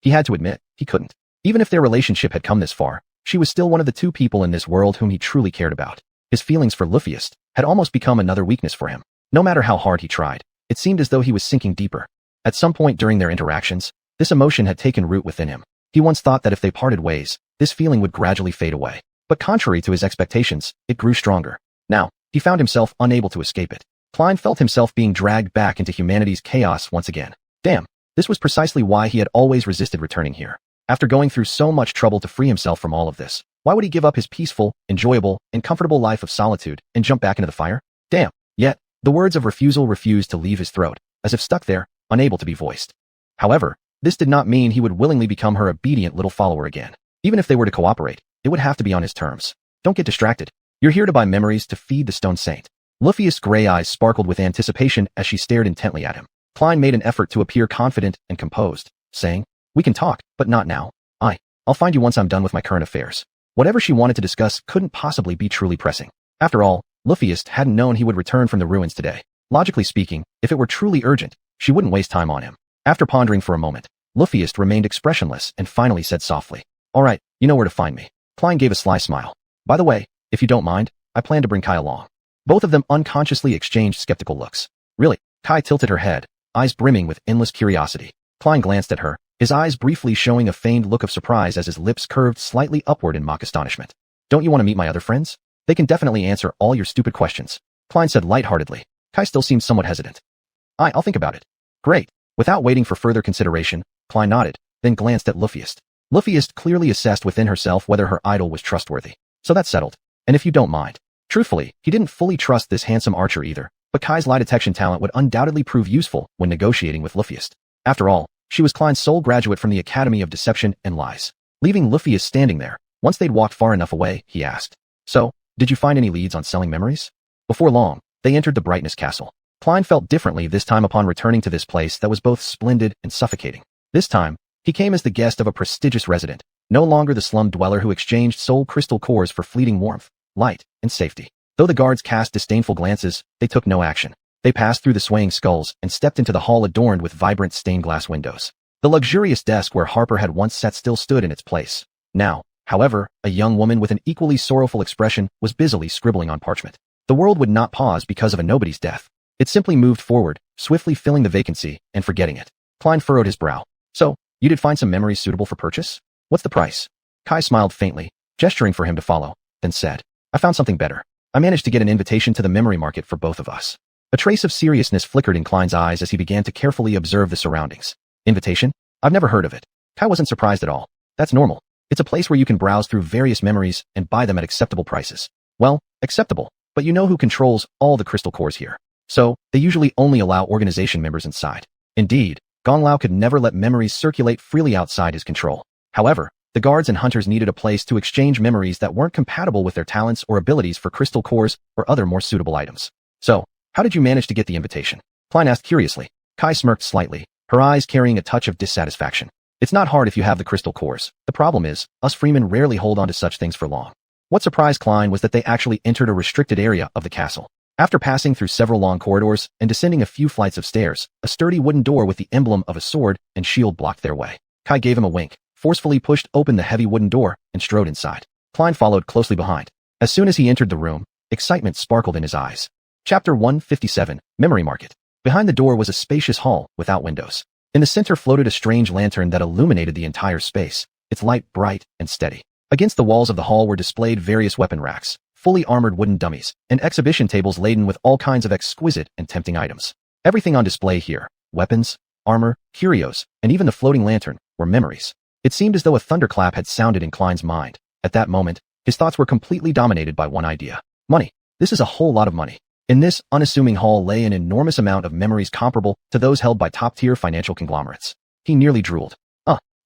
he had to admit, he couldn't. Even if their relationship had come this far, she was still one of the 2 people in this world whom he truly cared about. His feelings for Luffyist had almost become another weakness for him. No matter how hard he tried, it seemed as though he was sinking deeper. At some point during their interactions, this emotion had taken root within him. He once thought that if they parted ways, this feeling would gradually fade away. But contrary to his expectations, it grew stronger. Now, he found himself unable to escape it. Klein felt himself being dragged back into humanity's chaos once again. Damn, this was precisely why he had always resisted returning here. After going through so much trouble to free himself from all of this, why would he give up his peaceful, enjoyable, and comfortable life of solitude and jump back into the fire? Damn. Yet, the words of refusal refused to leave his throat, as if stuck there, unable to be voiced. However, this did not mean he would willingly become her obedient little follower again. Even if they were to cooperate, it would have to be on his terms. Don't get distracted. You're here to buy memories to feed the stone saint. Luffy's gray eyes sparkled with anticipation as she stared intently at him. Klein made an effort to appear confident and composed, saying, "We can talk, but not now. I'll find you once I'm done with my current affairs." Whatever she wanted to discuss couldn't possibly be truly pressing. After all, Luffyist hadn't known he would return from the ruins today. Logically speaking, if it were truly urgent, she wouldn't waste time on him. After pondering for a moment, Luffyist remained expressionless and finally said softly, "All right, you know where to find me." Klein gave a sly smile. "By the way, if you don't mind, I plan to bring Kai along." Both of them unconsciously exchanged skeptical looks. Really? Kai tilted her head, eyes brimming with endless curiosity. Klein glanced at her, his eyes briefly showing a feigned look of surprise as his lips curved slightly upward in mock astonishment. "Don't you want to meet my other friends? They can definitely answer all your stupid questions," Klein said lightheartedly. Kai still seemed somewhat hesitant. I'll think about it." "Great." Without waiting for further consideration, Klein nodded, then glanced at Luffyist. Luffyist clearly assessed within herself whether her idol was trustworthy. So that's settled. And if you don't mind. Truthfully, he didn't fully trust this handsome archer either, but Kai's lie detection talent would undoubtedly prove useful when negotiating with Luffyist. After all, she was Klein's sole graduate from the Academy of Deception and Lies. Leaving Luffyist standing there, once they'd walked far enough away, he asked, "So, did you find any leads on selling memories?" Before long, they entered the Brightness Castle. Klein felt differently this time upon returning to this place that was both splendid and suffocating. This time, he came as the guest of a prestigious resident, no longer the slum dweller who exchanged soul crystal cores for fleeting warmth, light, and safety. Though the guards cast disdainful glances, they took no action. They passed through the swaying skulls and stepped into the hall adorned with vibrant stained glass windows. The luxurious desk where Harper had once sat still stood in its place. Now, however, a young woman with an equally sorrowful expression was busily scribbling on parchment. The world would not pause because of a nobody's death. It simply moved forward, swiftly filling the vacancy and forgetting it. Klein furrowed his brow. "So, you did find some memories suitable for purchase? What's the price?" Kai smiled faintly, gesturing for him to follow, then said, "I found something better. I managed to get an invitation to the memory market for both of us." A trace of seriousness flickered in Klein's eyes as he began to carefully observe the surroundings. "Invitation? I've never heard of it." Kai wasn't surprised at all. That's normal. It's a place where you can browse through various memories and buy them at acceptable prices. Well, acceptable, but you know who controls all the crystal cores here. So, they usually only allow organization members inside. Indeed, Gong Lao could never let memories circulate freely outside his control. However, the guards and hunters needed a place to exchange memories that weren't compatible with their talents or abilities for crystal cores or other more suitable items. "So, how did you manage to get the invitation?" Klein asked curiously. Kai smirked slightly, her eyes carrying a touch of dissatisfaction. "It's not hard if you have the crystal cores. The problem is, us freemen rarely hold on to such things for long." What surprised Klein was that they actually entered a restricted area of the castle. After passing through several long corridors and descending a few flights of stairs, a sturdy wooden door with the emblem of a sword and shield blocked their way. Kai gave him a wink, forcefully pushed open the heavy wooden door, and strode inside. Klein followed closely behind. As soon as he entered the room, excitement sparkled in his eyes. Chapter 157, Memory Market. Behind the door was a spacious hall without windows. In the center floated a strange lantern that illuminated the entire space, its light bright and steady. Against the walls of the hall were displayed various weapon racks, fully armored wooden dummies, and exhibition tables laden with all kinds of exquisite and tempting items. Everything on display here, weapons, armor, curios, and even the floating lantern, were memories. It seemed as though a thunderclap had sounded in Klein's mind. At that moment, his thoughts were completely dominated by one idea. Money. This is a whole lot of money. In this unassuming hall lay an enormous amount of memories comparable to those held by top-tier financial conglomerates. He nearly drooled.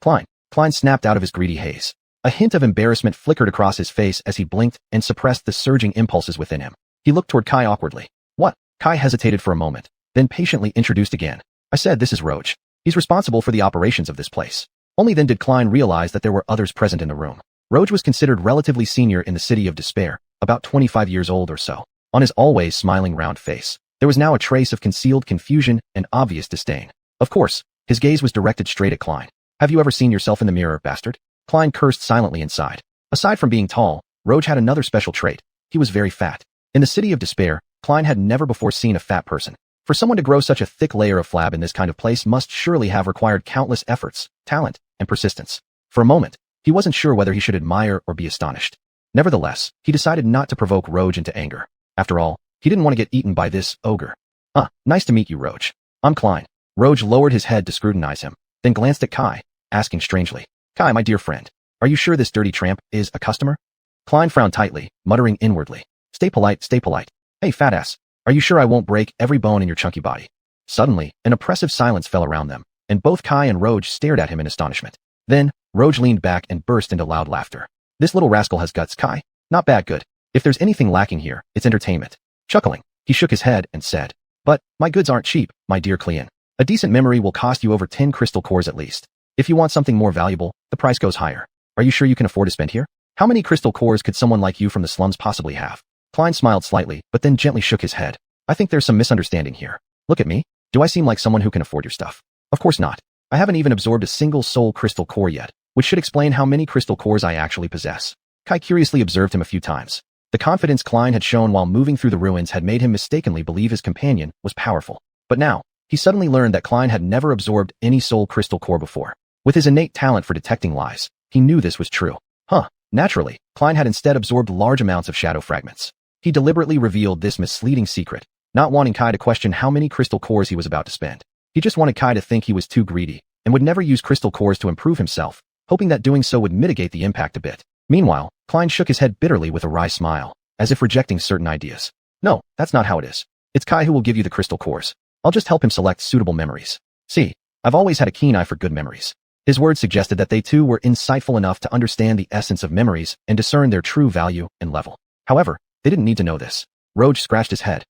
Klein. Klein snapped out of his greedy haze. A hint of embarrassment flickered across his face as he blinked and suppressed the surging impulses within him. He looked toward Kai awkwardly. "What?" Kai hesitated for a moment, then patiently introduced again. "I said this is Roach. He's responsible for the operations of this place." Only then did Klein realize that there were others present in the room. Roach was considered relatively senior in the City of Despair, about 25 years old or so. On his always smiling round face, there was now a trace of concealed confusion and obvious disdain. Of course, his gaze was directed straight at Klein. "Have you ever seen yourself in the mirror, bastard?" Klein cursed silently inside. Aside from being tall, Roach had another special trait. He was very fat. In the City of Despair, Klein had never before seen a fat person. For someone to grow such a thick layer of flab in this kind of place must surely have required countless efforts, talent, and persistence. For a moment, He wasn't sure whether he should admire or be astonished. Nevertheless, he decided not to provoke Roge into anger. After all, he didn't want to get eaten by this ogre. Nice to meet you, Roge. I'm Klein. Roge lowered his head to scrutinize him, then glanced at Kai, asking strangely, Kai, my dear friend, are you sure this dirty tramp is a customer? Klein frowned tightly, muttering inwardly, stay polite, stay polite. Hey, fat ass, are you sure I won't break every bone in your chunky body? Suddenly, an oppressive silence fell around them, and both Kai and Roge stared at him in astonishment. Then, Roge leaned back and burst into loud laughter. This little rascal has guts, Kai. Not bad, good. If there's anything lacking here, it's entertainment. Chuckling, he shook his head and said, but, my goods aren't cheap, my dear Klein. A decent memory will cost you over 10 crystal cores at least. If you want something more valuable, the price goes higher. Are you sure you can afford to spend here? How many crystal cores could someone like you from the slums possibly have? Klein smiled slightly, but then gently shook his head. I think there's some misunderstanding here. Look at me. Do I seem like someone who can afford your stuff? Of course not. I haven't even absorbed a single soul crystal core yet, which should explain how many crystal cores I actually possess. Kai curiously observed him a few times. The confidence Klein had shown while moving through the ruins had made him mistakenly believe his companion was powerful. But now, he suddenly learned that Klein had never absorbed any soul crystal core before. With his innate talent for detecting lies, he knew this was true. Naturally, Klein had instead absorbed large amounts of shadow fragments. He deliberately revealed this misleading secret, not wanting Kai to question how many crystal cores he was about to spend. He just wanted Kai to think he was too greedy and would never use crystal cores to improve himself, hoping that doing so would mitigate the impact a bit. Meanwhile, Klein shook his head bitterly with a wry smile, as if rejecting certain ideas. No, that's not how it is. It's Kai who will give you the crystal cores. I'll just help him select suitable memories. See, I've always had a keen eye for good memories. His words suggested that they too were insightful enough to understand the essence of memories and discern their true value and level. However, they didn't need to know this. Roge scratched his head.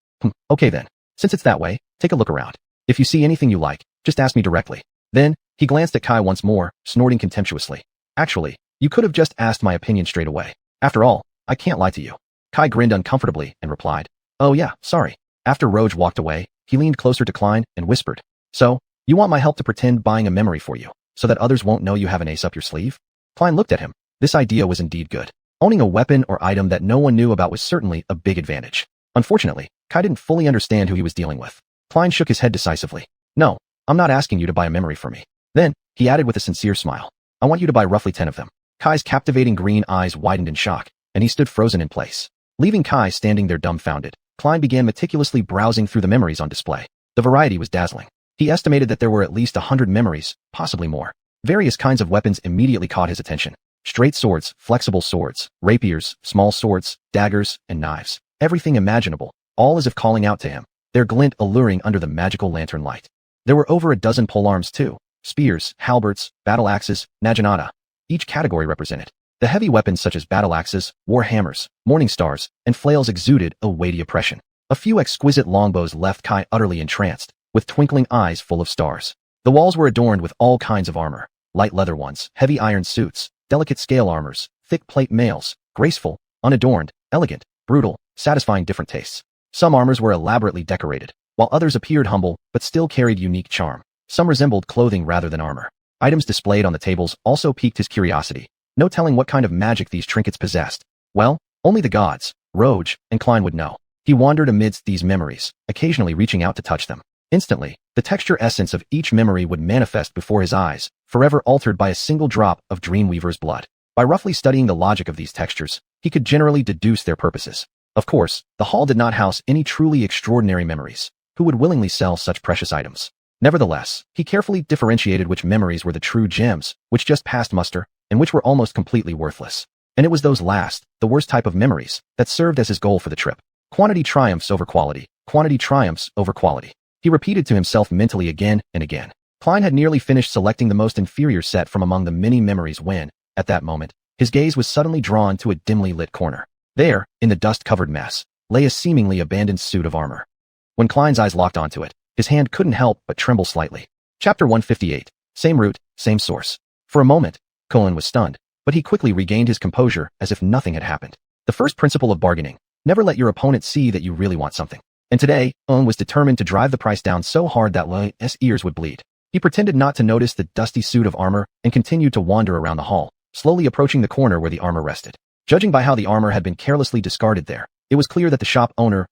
Okay then. Since it's that way, take a look around. If you see anything you like, just ask me directly. Then, he glanced at Kai once more, snorting contemptuously. Actually, you could have just asked my opinion straight away. After all, I can't lie to you. Kai grinned uncomfortably and replied, oh yeah, sorry. After Roge walked away, he leaned closer to Klein and whispered, so, you want my help to pretend buying a memory for you, so that others won't know you have an ace up your sleeve? Klein looked at him. This idea was indeed good. Owning a weapon or item that no one knew about was certainly a big advantage. Unfortunately, Kai didn't fully understand who he was dealing with. Klein shook his head decisively. No, I'm not asking you to buy a memory for me. Then, he added with a sincere smile, I want you to buy roughly 10 of them. Kai's captivating green eyes widened in shock, and he stood frozen in place. Leaving Kai standing there dumbfounded, Klein began meticulously browsing through the memories on display. The variety was dazzling. He estimated that there were at least 100 memories, possibly more. Various kinds of weapons immediately caught his attention. Straight swords, flexible swords, rapiers, small swords, daggers, and knives. Everything imaginable, all as if calling out to him, their glint alluring under the magical lantern light. There were over a dozen polearms too. Spears, halberds, battle axes, naginata. Each category represented. The heavy weapons such as battle axes, war hammers, morning stars, and flails exuded a weighty oppression. A few exquisite longbows left Kai utterly entranced, with twinkling eyes full of stars. The walls were adorned with all kinds of armor, light leather ones, heavy iron suits, delicate scale armors, thick plate mails, graceful, unadorned, elegant, brutal, satisfying different tastes. Some armors were elaborately decorated, while others appeared humble but still carried unique charm. Some resembled clothing rather than armor. Items displayed on the tables also piqued his curiosity. No telling what kind of magic these trinkets possessed. Well, only the gods, Roge, and Klein would know. He wandered amidst these memories, occasionally reaching out to touch them. Instantly, the texture essence of each memory would manifest before his eyes, forever altered by a single drop of Dreamweaver's blood. By roughly studying the logic of these textures, he could generally deduce their purposes. Of course, the hall did not house any truly extraordinary memories. Who would willingly sell such precious items? Nevertheless, he carefully differentiated which memories were the true gems, which just passed muster, and which were almost completely worthless. And it was those last, the worst type of memories, that served as his goal for the trip. Quantity triumphs over quality. Quantity triumphs over quality. He repeated to himself mentally again and again. Klein had nearly finished selecting the most inferior set from among the many memories when, at that moment, his gaze was suddenly drawn to a dimly lit corner. There, in the dust-covered mess, lay a seemingly abandoned suit of armor. When Klein's eyes locked onto it, his hand couldn't help but tremble slightly. Chapter 158. Same route, same source. For a moment, Colin was stunned, but he quickly regained his composure as if nothing had happened. The first principle of bargaining: never let your opponent see that you really want something. And today, Owen was determined to drive the price down so hard that Lei's ears would bleed. He pretended not to notice the dusty suit of armor and continued to wander around the hall, slowly approaching the corner where the armor rested. Judging by how the armor had been carelessly discarded there, it was clear that the shop owner,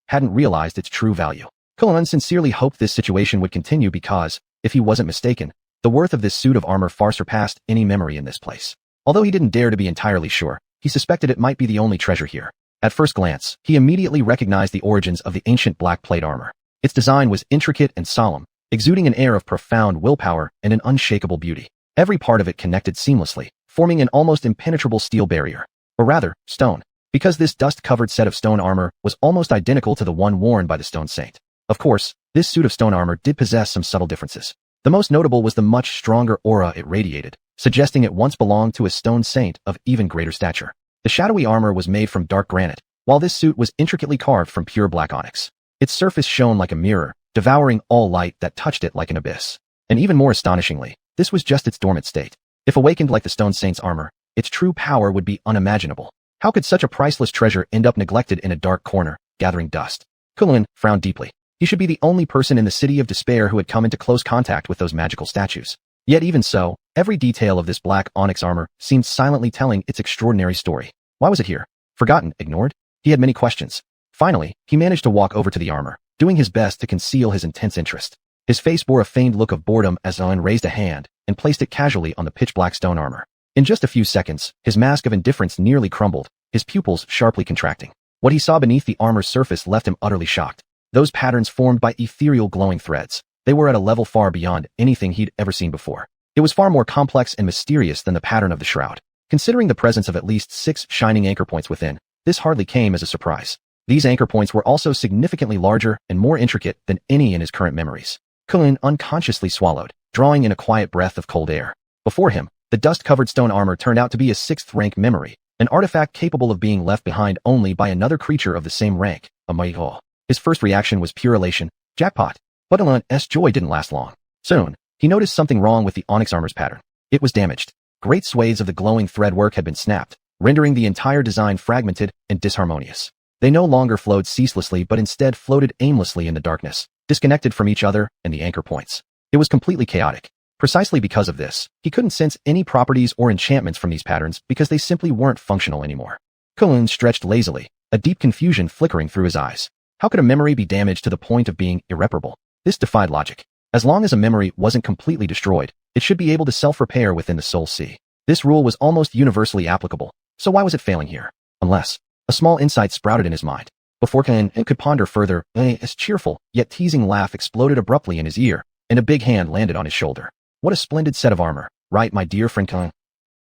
hadn't realized its true value. Cullen sincerely hoped this situation would continue because, if he wasn't mistaken, the worth of this suit of armor far surpassed any memory in this place. Although he didn't dare to be entirely sure, he suspected it might be the only treasure here. At first glance, he immediately recognized the origins of the ancient black plate armor. Its design was intricate and solemn, exuding an air of profound willpower and an unshakable beauty. Every part of it connected seamlessly, forming an almost impenetrable steel barrier. Or rather, stone, because this dust-covered set of stone armor was almost identical to the one worn by the Stone Saint. Of course, this suit of stone armor did possess some subtle differences. The most notable was the much stronger aura it radiated, suggesting it once belonged to a stone saint of even greater stature. The shadowy armor was made from dark granite, while this suit was intricately carved from pure black onyx. Its surface shone like a mirror, devouring all light that touched it like an abyss. And even more astonishingly, this was just its dormant state. If awakened like the Stone Saint's armor, its true power would be unimaginable. How could such a priceless treasure end up neglected in a dark corner, gathering dust? Xuanhuan frowned deeply. He should be the only person in the City of Despair who had come into close contact with those magical statues. Yet even so, every detail of this black onyx armor seemed silently telling its extraordinary story. Why was it here? Forgotten, ignored? He had many questions. Finally, he managed to walk over to the armor, doing his best to conceal his intense interest. His face bore a feigned look of boredom as Owen raised a hand and placed it casually on the pitch-black stone armor. In just a few seconds, his mask of indifference nearly crumbled, his pupils sharply contracting. What he saw beneath the armor's surface left him utterly shocked. Those patterns formed by ethereal glowing threads. They were at a level far beyond anything he'd ever seen before. It was far more complex and mysterious than the pattern of the shroud. Considering the presence of at least 6 shining anchor points within, this hardly came as a surprise. These anchor points were also significantly larger and more intricate than any in his current memories. Xuanhuan unconsciously swallowed, drawing in a quiet breath of cold air. Before him, the dust-covered stone armor turned out to be a 6th-rank memory, an artifact capable of being left behind only by another creature of the same rank, a miraculous. His first reaction was pure elation. Jackpot. But Xuanhuan's joy didn't last long. Soon, he noticed something wrong with the onyx armor's pattern. It was damaged. Great swathes of the glowing threadwork had been snapped, rendering the entire design fragmented and disharmonious. They no longer flowed ceaselessly but instead floated aimlessly in the darkness, disconnected from each other and the anchor points. It was completely chaotic. Precisely because of this, he couldn't sense any properties or enchantments from these patterns because they simply weren't functional anymore. Xuanhuan stretched lazily, a deep confusion flickering through his eyes. How could a memory be damaged to the point of being irreparable? This defied logic. As long as a memory wasn't completely destroyed, it should be able to self-repair within the Soul Sea. This rule was almost universally applicable, so why was it failing here? Unless, a small insight sprouted in his mind. Before Xuanhuan could ponder further, a cheerful, yet teasing laugh exploded abruptly in his ear, and a big hand landed on his shoulder. What a splendid set of armor, right, my dear friend Xuanhuan?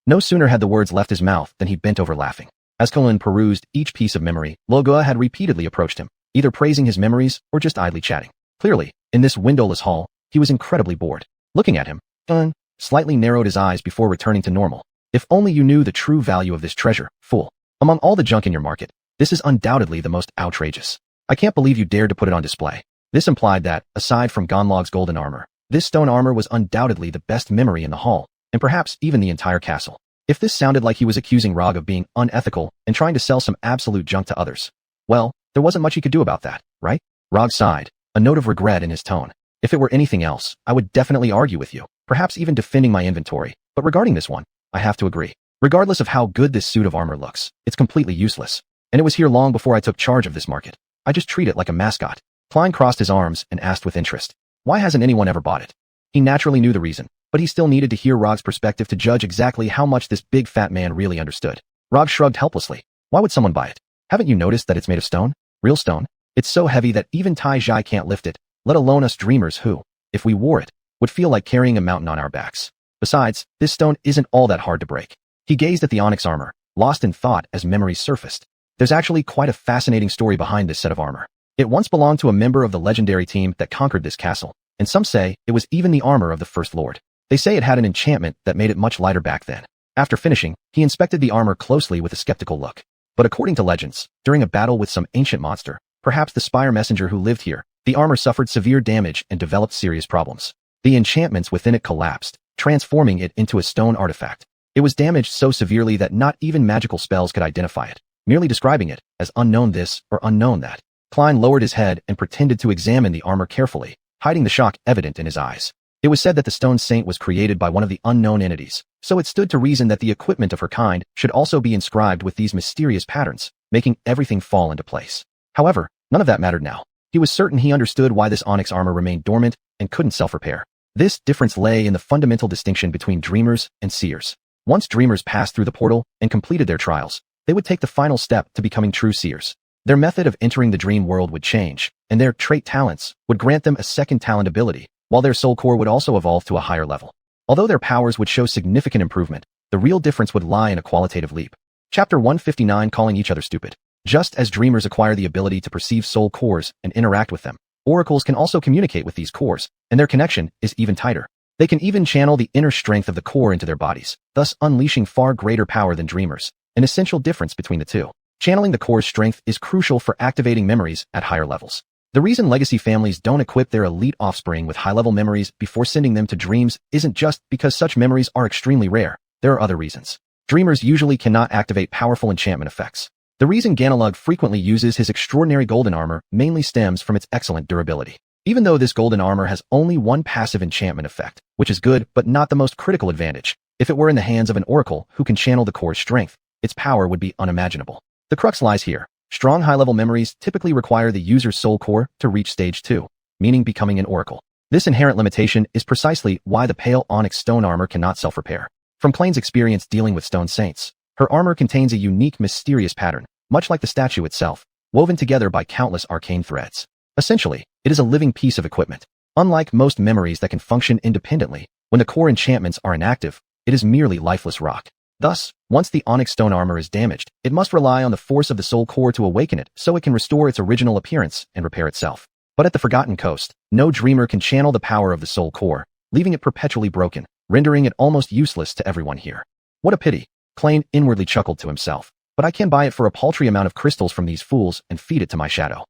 No sooner had the words left his mouth than he bent over laughing. As Xuanhuan perused each piece of memory, Logua had repeatedly approached him, either praising his memories or just idly chatting. Clearly, in this windowless hall, he was incredibly bored. Looking at him, Xuanhuan slightly narrowed his eyes before returning to normal. If only you knew the true value of this treasure, fool. Among all the junk in your market, this is undoubtedly the most outrageous. I can't believe you dared to put it on display. This implied that, aside from Gonlog's golden armor, this stone armor was undoubtedly the best memory in the hall, and perhaps even the entire castle. If this sounded like he was accusing Rog of being unethical and trying to sell some absolute junk to others, well, there wasn't much he could do about that, right? Rog sighed, a note of regret in his tone. If it were anything else, I would definitely argue with you, perhaps even defending my inventory, but regarding this one, I have to agree. Regardless of how good this suit of armor looks, it's completely useless. And it was here long before I took charge of this market. I just treat it like a mascot. Klein crossed his arms and asked with interest, why hasn't anyone ever bought it? He naturally knew the reason, but he still needed to hear Rog's perspective to judge exactly how much this big fat man really understood. Rog shrugged helplessly. Why would someone buy it? Haven't you noticed that it's made of stone? Real stone? It's so heavy that even Tai Zhai can't lift it, let alone us dreamers who, if we wore it, would feel like carrying a mountain on our backs. Besides, this stone isn't all that hard to break. He gazed at the onyx armor, lost in thought as memories surfaced. There's actually quite a fascinating story behind this set of armor. It once belonged to a member of the legendary team that conquered this castle, and some say it was even the armor of the First Lord. They say it had an enchantment that made it much lighter back then. After finishing, he inspected the armor closely with a skeptical look. But according to legends, during a battle with some ancient monster, perhaps the Spire Messenger who lived here, the armor suffered severe damage and developed serious problems. The enchantments within it collapsed, transforming it into a stone artifact. It was damaged so severely that not even magical spells could identify it, merely describing it as unknown this or unknown that. Klein lowered his head and pretended to examine the armor carefully, hiding the shock evident in his eyes. It was said that the Stone Saint was created by one of the unknown entities, so it stood to reason that the equipment of her kind should also be inscribed with these mysterious patterns, making everything fall into place. However, none of that mattered now. He was certain he understood why this onyx armor remained dormant and couldn't self-repair. This difference lay in the fundamental distinction between dreamers and seers. Once dreamers passed through the portal and completed their trials, they would take the final step to becoming true seers. Their method of entering the dream world would change, and their trait talents would grant them a second talent ability, while their soul core would also evolve to a higher level. Although their powers would show significant improvement, the real difference would lie in a qualitative leap. Chapter 159, Calling Each Other Stupid. Just as dreamers acquire the ability to perceive soul cores and interact with them, oracles can also communicate with these cores, and their connection is even tighter. They can even channel the inner strength of the core into their bodies, thus unleashing far greater power than dreamers, an essential difference between the two. Channeling the core's strength is crucial for activating memories at higher levels. The reason legacy families don't equip their elite offspring with high-level memories before sending them to dreams isn't just because such memories are extremely rare. There are other reasons. Dreamers usually cannot activate powerful enchantment effects. The reason Ganalug frequently uses his extraordinary golden armor mainly stems from its excellent durability. Even though this golden armor has only one passive enchantment effect, which is good but not the most critical advantage, if it were in the hands of an oracle who can channel the core's strength, its power would be unimaginable. The crux lies here. Strong high-level memories typically require the user's soul core to reach stage 2, meaning becoming an oracle. This inherent limitation is precisely why the pale onyx stone armor cannot self-repair. From Clayne's experience dealing with stone saints, her armor contains a unique, mysterious pattern, much like the statue itself, woven together by countless arcane threads. Essentially, it is a living piece of equipment. Unlike most memories that can function independently, when the core enchantments are inactive, it is merely lifeless rock. Thus, once the onyx stone armor is damaged, it must rely on the force of the soul core to awaken it so it can restore its original appearance and repair itself. But at the Forgotten Coast, no dreamer can channel the power of the soul core, leaving it perpetually broken, rendering it almost useless to everyone here. What a pity, Clayne inwardly chuckled to himself. But I can buy it for a paltry amount of crystals from these fools and feed it to my shadow.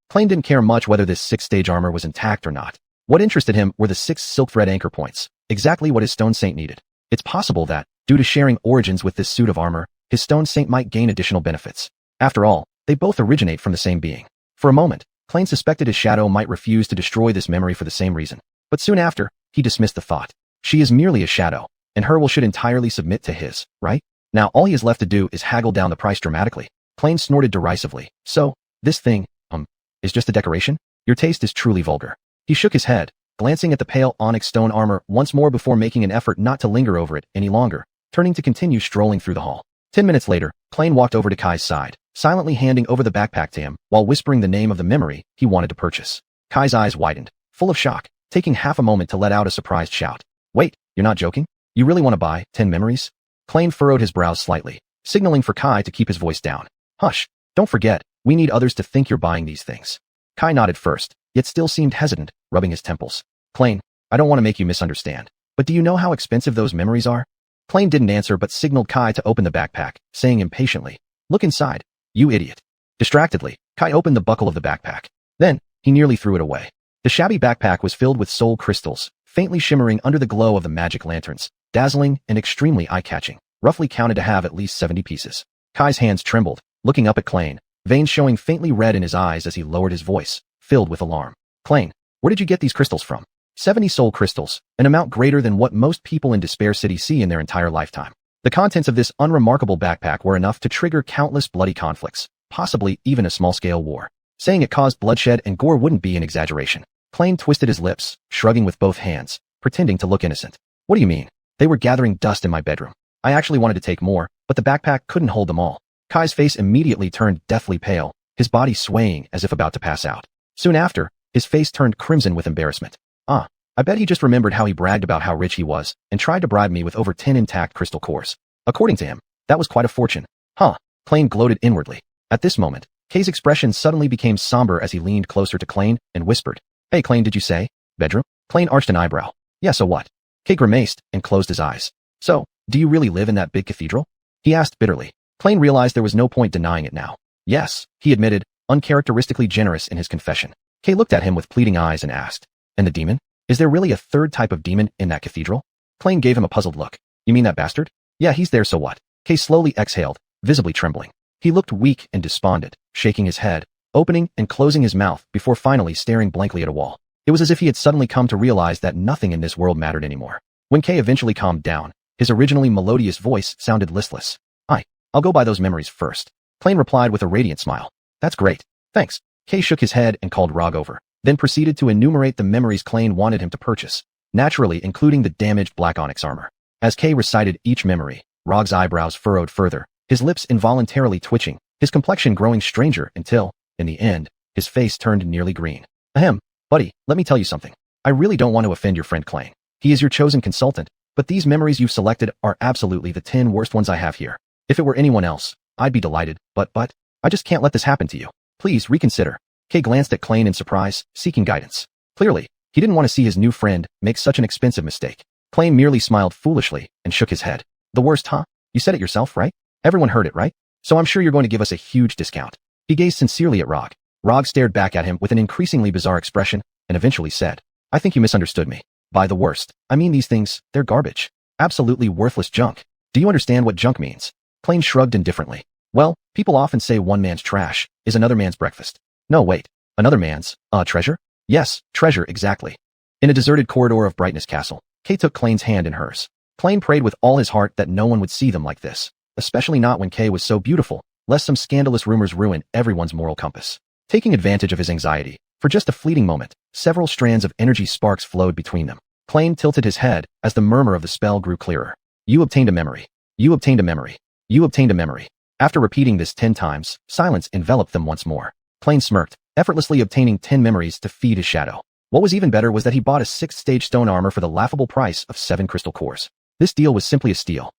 Clayne didn't care much whether this 6-stage armor was intact or not. What interested him were the 6 silk thread anchor points, exactly what his stone saint needed. It's possible that, due to sharing origins with this suit of armor, his stone saint might gain additional benefits. After all, they both originate from the same being. For a moment, Clayne suspected his shadow might refuse to destroy this memory for the same reason. But soon after, he dismissed the thought. She is merely a shadow, and her will should entirely submit to his, right? Now all he has left to do is haggle down the price dramatically. Clayne snorted derisively. So, this thing, is just a decoration? Your taste is truly vulgar. He shook his head, glancing at the pale onyx stone armor once more before making an effort not to linger over it any longer, turning to continue strolling through the hall. 10 minutes later, Clayne walked over to Kai's side, silently handing over the backpack to him while whispering the name of the memory he wanted to purchase. Kai's eyes widened, full of shock, taking half a moment to let out a surprised shout. Wait, you're not joking? You really want to buy 10 memories? Clayne furrowed his brows slightly, signaling for Kai to keep his voice down. Hush, don't forget, we need others to think you're buying these things. Kai nodded first, yet still seemed hesitant, rubbing his temples. Clayne, I don't want to make you misunderstand, but do you know how expensive those memories are? Clayne didn't answer but signaled Kai to open the backpack, saying impatiently, Look inside, you idiot. Distractedly, Kai opened the buckle of the backpack. Then, he nearly threw it away. The shabby backpack was filled with soul crystals, faintly shimmering under the glow of the magic lanterns, dazzling and extremely eye-catching, roughly counted to have at least 70 pieces. Kai's hands trembled, looking up at Clayne, veins showing faintly red in his eyes as he lowered his voice, filled with alarm. Clayne, where did you get these crystals from? 70 soul crystals, an amount greater than what most people in Despair City see in their entire lifetime. The contents of this unremarkable backpack were enough to trigger countless bloody conflicts, possibly even a small-scale war. Saying it caused bloodshed and gore wouldn't be an exaggeration. Clayne twisted his lips, shrugging with both hands, pretending to look innocent. What do you mean? They were gathering dust in my bedroom. I actually wanted to take more, but the backpack couldn't hold them all. Kai's face immediately turned deathly pale, his body swaying as if about to pass out. Soon after, his face turned crimson with embarrassment. I bet he just remembered how he bragged about how rich he was and tried to bribe me with over 10 intact crystal cores. According to him, that was quite a fortune. Clayne gloated inwardly. At this moment, Kay's expression suddenly became somber as he leaned closer to Clayne and whispered, Hey Clayne, did you say? Bedroom? Clayne arched an eyebrow. Yeah, so what? Kay grimaced and closed his eyes. So, do you really live in that big cathedral? He asked bitterly. Clayne realized there was no point denying it now. Yes, he admitted, uncharacteristically generous in his confession. Kay looked at him with pleading eyes and asked, And the demon? Is there really a third type of demon in that cathedral? Clayne gave him a puzzled look. You mean that bastard? Yeah, he's there, so what? Kay slowly exhaled, visibly trembling. He looked weak and despondent, shaking his head, opening and closing his mouth before finally staring blankly at a wall. It was as if he had suddenly come to realize that nothing in this world mattered anymore. When Kay eventually calmed down, his originally melodious voice sounded listless. I'll go buy those memories first. Clayne replied with a radiant smile. That's great. Thanks. Kay shook his head and called Rog over, then proceeded to enumerate the memories Clayne wanted him to purchase, naturally including the damaged black onyx armor. As Kay recited each memory, Rog's eyebrows furrowed further, his lips involuntarily twitching, his complexion growing stranger until, in the end, his face turned nearly green. Ahem, buddy, let me tell you something. I really don't want to offend your friend Clang. He is your chosen consultant, but these memories you've selected are absolutely the 10 worst ones I have here. If it were anyone else, I'd be delighted, but, I just can't let this happen to you. Please reconsider. Kay glanced at Clang in surprise, seeking guidance. Clearly, he didn't want to see his new friend make such an expensive mistake. Clang merely smiled foolishly and shook his head. The worst, huh? You said it yourself, right? Everyone heard it, right? So I'm sure you're going to give us a huge discount. He gazed sincerely at Rog. Rog stared back at him with an increasingly bizarre expression and eventually said, I think you misunderstood me. By the worst, I mean these things, they're garbage. Absolutely worthless junk. Do you understand what junk means? Clang shrugged indifferently. Well, people often say one man's trash is another man's breakfast. No, wait. Another man's, treasure? Yes, treasure, exactly. In a deserted corridor of Brightness Castle, Kay took Clang's hand in hers. Clang prayed with all his heart that no one would see them like this, especially not when Kay was so beautiful, lest some scandalous rumors ruin everyone's moral compass. Taking advantage of his anxiety, for just a fleeting moment, several strands of energy sparks flowed between them. Clang tilted his head as the murmur of the spell grew clearer. You obtained a memory. You obtained a memory. You obtained a memory. After repeating this 10 times, silence enveloped them once more. Clang smirked, effortlessly obtaining 10 memories to feed his shadow. What was even better was that he bought a 6th-stage stone armor for the laughable price of 7 crystal cores. This deal was simply a steal.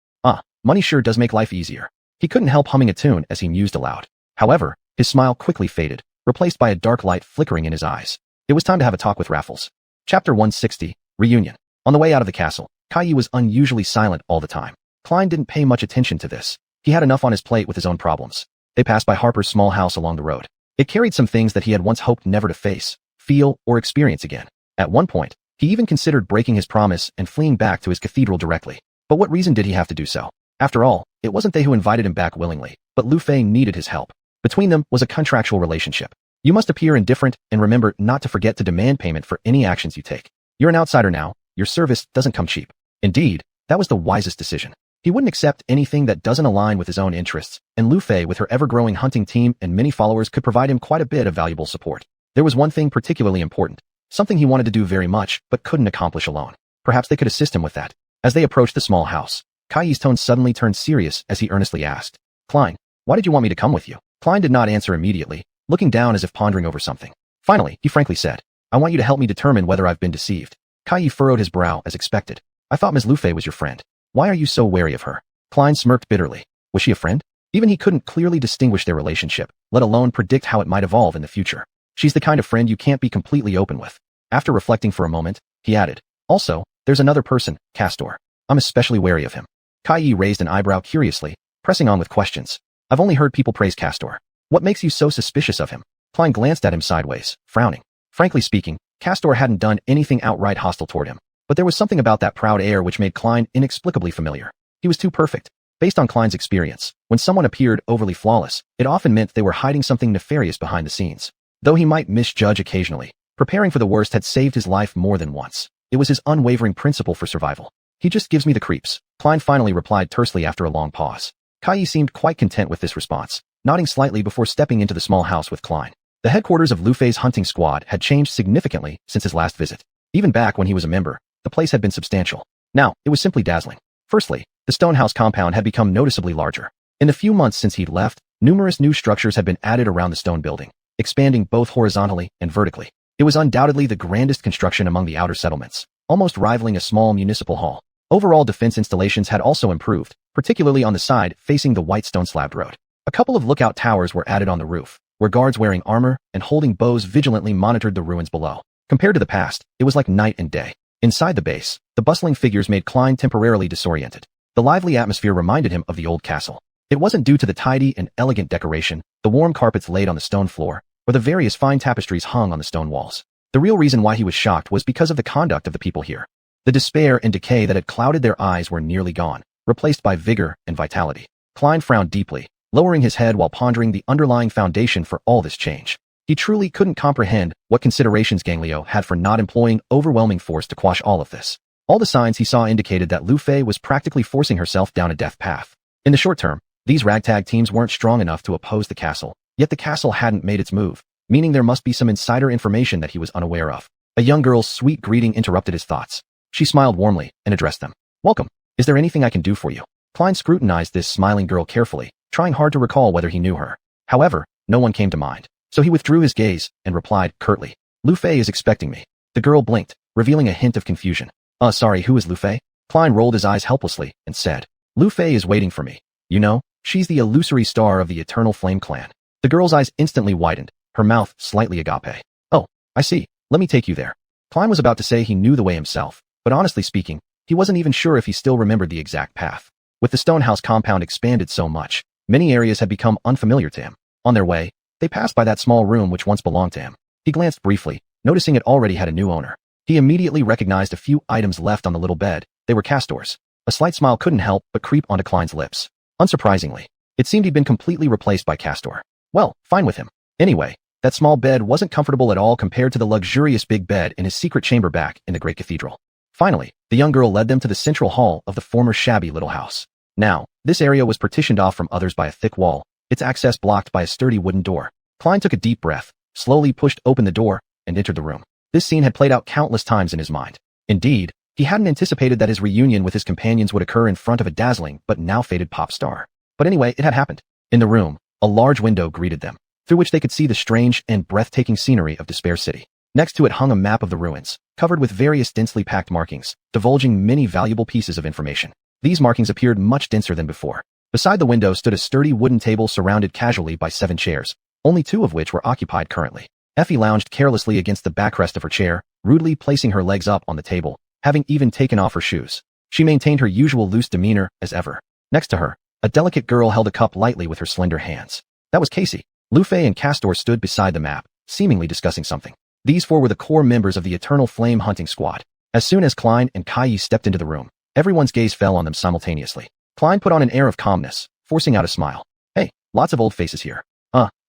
Money sure does make life easier. He couldn't help humming a tune as he mused aloud. However, his smile quickly faded, replaced by a dark light flickering in his eyes. It was time to have a talk with Raffles. Chapter 160, Reunion. On the way out of the castle, Caillou was unusually silent all the time. Cline didn't pay much attention to this. He had enough on his plate with his own problems. They passed by Harper's small house along the road. It carried some things that he had once hoped never to face, feel, or experience again. At one point, he even considered breaking his promise and fleeing back to his cathedral directly. But what reason did he have to do so? After all, it wasn't they who invited him back willingly, but Lu Fei needed his help. Between them was a contractual relationship. You must appear indifferent and remember not to forget to demand payment for any actions you take. You're an outsider now. Your service doesn't come cheap. Indeed, that was the wisest decision. He wouldn't accept anything that doesn't align with his own interests, and Lu Fei with her ever-growing hunting team and many followers could provide him quite a bit of valuable support. There was one thing particularly important, something he wanted to do very much but couldn't accomplish alone. Perhaps they could assist him with that. As they approached the small house, Caillou's tone suddenly turned serious as he earnestly asked, Cline, why did you want me to come with you? Cline did not answer immediately, looking down as if pondering over something. Finally, he frankly said, I want you to help me determine whether I've been deceived. Caillou furrowed his brow as expected. I thought Ms. Lu Fei was your friend. Why are you so wary of her? Cline smirked bitterly. Was she a friend? Even he couldn't clearly distinguish their relationship, let alone predict how it might evolve in the future. She's the kind of friend you can't be completely open with. After reflecting for a moment, he added, also, there's another person, Castor. I'm especially wary of him. Caillou raised an eyebrow curiously, pressing on with questions. I've only heard people praise Castor. What makes you so suspicious of him? Cline glanced at him sideways, frowning. Frankly speaking, Castor hadn't done anything outright hostile toward him, but there was something about that proud air which made Cline inexplicably familiar. He was too perfect. Based on Cline's experience, when someone appeared overly flawless, it often meant they were hiding something nefarious behind the scenes. Though he might misjudge occasionally, preparing for the worst had saved his life more than once. It was his unwavering principle for survival. He just gives me the creeps, Cline finally replied tersely after a long pause. Caillou seemed quite content with this response, nodding slightly before stepping into the small house with Cline. The headquarters of Lu Fei's hunting squad had changed significantly since his last visit. Even back when he was a member, the place had been substantial. Now, it was simply dazzling. Firstly, the Stonehouse compound had become noticeably larger. In the few months since he'd left, numerous new structures had been added around the stone building, expanding both horizontally and vertically. It was undoubtedly the grandest construction among the outer settlements, almost rivaling a small municipal hall. Overall defense installations had also improved, particularly on the side facing the white stone-slabbed road. A couple of lookout towers were added on the roof, where guards wearing armor and holding bows vigilantly monitored the ruins below. Compared to the past, it was like night and day. Inside the base, the bustling figures made Cline temporarily disoriented. The lively atmosphere reminded him of the old castle. It wasn't due to the tidy and elegant decoration, the warm carpets laid on the stone floor, or the various fine tapestries hung on the stone walls. The real reason why he was shocked was because of the conduct of the people here. The despair and decay that had clouded their eyes were nearly gone, replaced by vigor and vitality. Cline frowned deeply, lowering his head while pondering the underlying foundation for all this change. He truly couldn't comprehend what considerations Ganglio had for not employing overwhelming force to quash all of this. All the signs he saw indicated that Lu Fei was practically forcing herself down a death path. In the short term, these ragtag teams weren't strong enough to oppose the castle, yet the castle hadn't made its move, meaning there must be some insider information that he was unaware of. A young girl's sweet greeting interrupted his thoughts. She smiled warmly and addressed them. Welcome. Is there anything I can do for you? Klein scrutinized this smiling girl carefully, trying hard to recall whether he knew her. However, no one came to mind. So he withdrew his gaze and replied curtly, Lu Fei is expecting me. The girl blinked, revealing a hint of confusion. Sorry, who is Lu Fei? Klein rolled his eyes helplessly and said, Lu Fei is waiting for me. You know, she's the illusory star of the Eternal Flame clan. The girl's eyes instantly widened, her mouth slightly agape. Oh, I see. Let me take you there. Klein was about to say he knew the way himself, but honestly speaking, he wasn't even sure if he still remembered the exact path. With the Stonehouse compound expanded so much, many areas had become unfamiliar to him. On their way, they passed by that small room which once belonged to him. He glanced briefly, noticing it already had a new owner. He immediately recognized a few items left on the little bed. They were Castor's. A slight smile couldn't help but creep onto Klein's lips. Unsurprisingly, it seemed he'd been completely replaced by Castor. Well, fine with him. Anyway, that small bed wasn't comfortable at all compared to the luxurious big bed in his secret chamber back in the great cathedral. Finally, the young girl led them to the central hall of the former shabby little house. Now, this area was partitioned off from others by a thick wall, its access blocked by a sturdy wooden door. Klein took a deep breath, slowly pushed open the door, and entered the room. This scene had played out countless times in his mind. Indeed, he hadn't anticipated that his reunion with his companions would occur in front of a dazzling but now faded pop star. But anyway, it had happened. In the room, a large window greeted them, through which they could see the strange and breathtaking scenery of Despair City. Next to it hung a map of the ruins, covered with various densely packed markings, divulging many valuable pieces of information. These markings appeared much denser than before. Beside the window stood a sturdy wooden table surrounded casually by 7 chairs, only 2 of which were occupied currently. Effie lounged carelessly against the backrest of her chair, rudely placing her legs up on the table, having even taken off her shoes. She maintained her usual loose demeanor as ever. Next to her, a delicate girl held a cup lightly with her slender hands. That was Casey. Lu Fei and Castor stood beside the map, seemingly discussing something. These 4 were the core members of the Eternal Flame hunting squad. As soon as Klein and Kai stepped into the room, everyone's gaze fell on them simultaneously. Klein put on an air of calmness, forcing out a smile. Hey, lots of old faces here.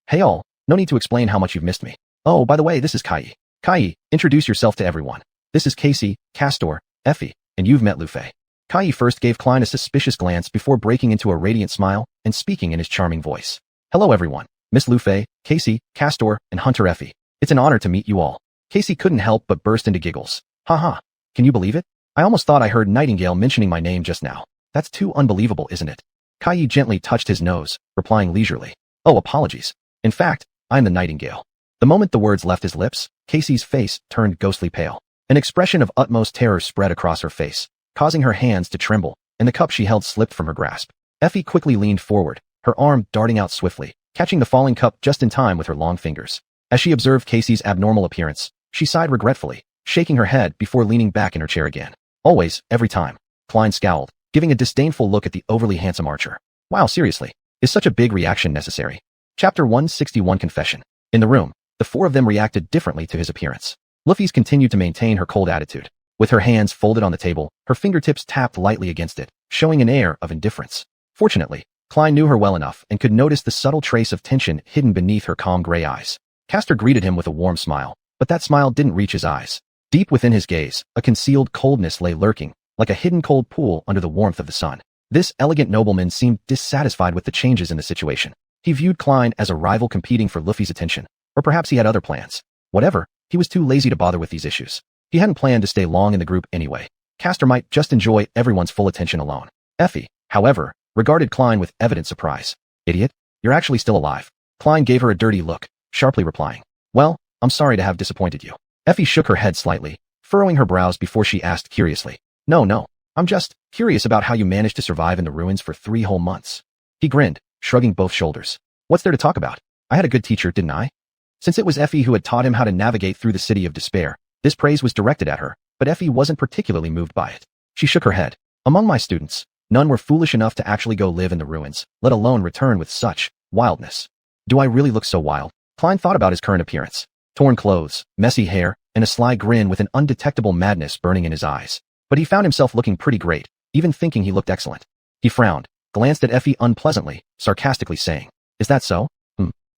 Hey all, no need to explain how much you've missed me. Oh, by the way, this is Kai. Kai, introduce yourself to everyone. This is Casey, Castor, Effie, and you've met Lu Fei. Kai first gave Klein a suspicious glance before breaking into a radiant smile and speaking in his charming voice. Hello everyone, Miss Lu Fei, Casey, Castor, and Hunter Effie. It's an honor to meet you all. Casey couldn't help but burst into giggles. Haha, can you believe it? I almost thought I heard Nightingale mentioning my name just now. That's too unbelievable, isn't it? Kai gently touched his nose, replying leisurely. Oh, apologies. In fact, I'm the Nightingale. The moment the words left his lips, Casey's face turned ghostly pale. An expression of utmost terror spread across her face, causing her hands to tremble, and the cup she held slipped from her grasp. Effie quickly leaned forward, her arm darting out swiftly, catching the falling cup just in time with her long fingers. As she observed Casey's abnormal appearance, she sighed regretfully, shaking her head before leaning back in her chair again. Always, every time. Klein scowled, giving a disdainful look at the overly handsome archer. Wow, seriously, is such a big reaction necessary? Chapter 161 Confession. In the room, the 4 of them reacted differently to his appearance. Luffy's continued to maintain her cold attitude. With her hands folded on the table, her fingertips tapped lightly against it, showing an air of indifference. Fortunately, Klein knew her well enough and could notice the subtle trace of tension hidden beneath her calm gray eyes. Castor greeted him with a warm smile, but that smile didn't reach his eyes. Deep within his gaze, a concealed coldness lay lurking, like a hidden cold pool under the warmth of the sun. This elegant nobleman seemed dissatisfied with the changes in the situation. He viewed Klein as a rival competing for Luffy's attention, or perhaps he had other plans. Whatever, he was too lazy to bother with these issues. He hadn't planned to stay long in the group anyway. Castor might just enjoy everyone's full attention alone. Effie, however, regarded Klein with evident surprise. Idiot, you're actually still alive. Klein gave her a dirty look, sharply replying. Well, I'm sorry to have disappointed you. Effie shook her head slightly, furrowing her brows before she asked curiously. No, I'm just curious about how you managed to survive in the ruins for 3 whole months. He grinned, shrugging both shoulders. What's there to talk about? I had a good teacher, didn't I? Since it was Effie who had taught him how to navigate through the city of despair, this praise was directed at her, but Effie wasn't particularly moved by it. She shook her head. Among my students, none were foolish enough to actually go live in the ruins, let alone return with such wildness. Do I really look so wild? Klein thought about his current appearance. Torn clothes, messy hair, and a sly grin with an undetectable madness burning in his eyes. But he found himself looking pretty great, even thinking he looked excellent. He frowned, glanced at Effie unpleasantly, sarcastically saying, Is that so?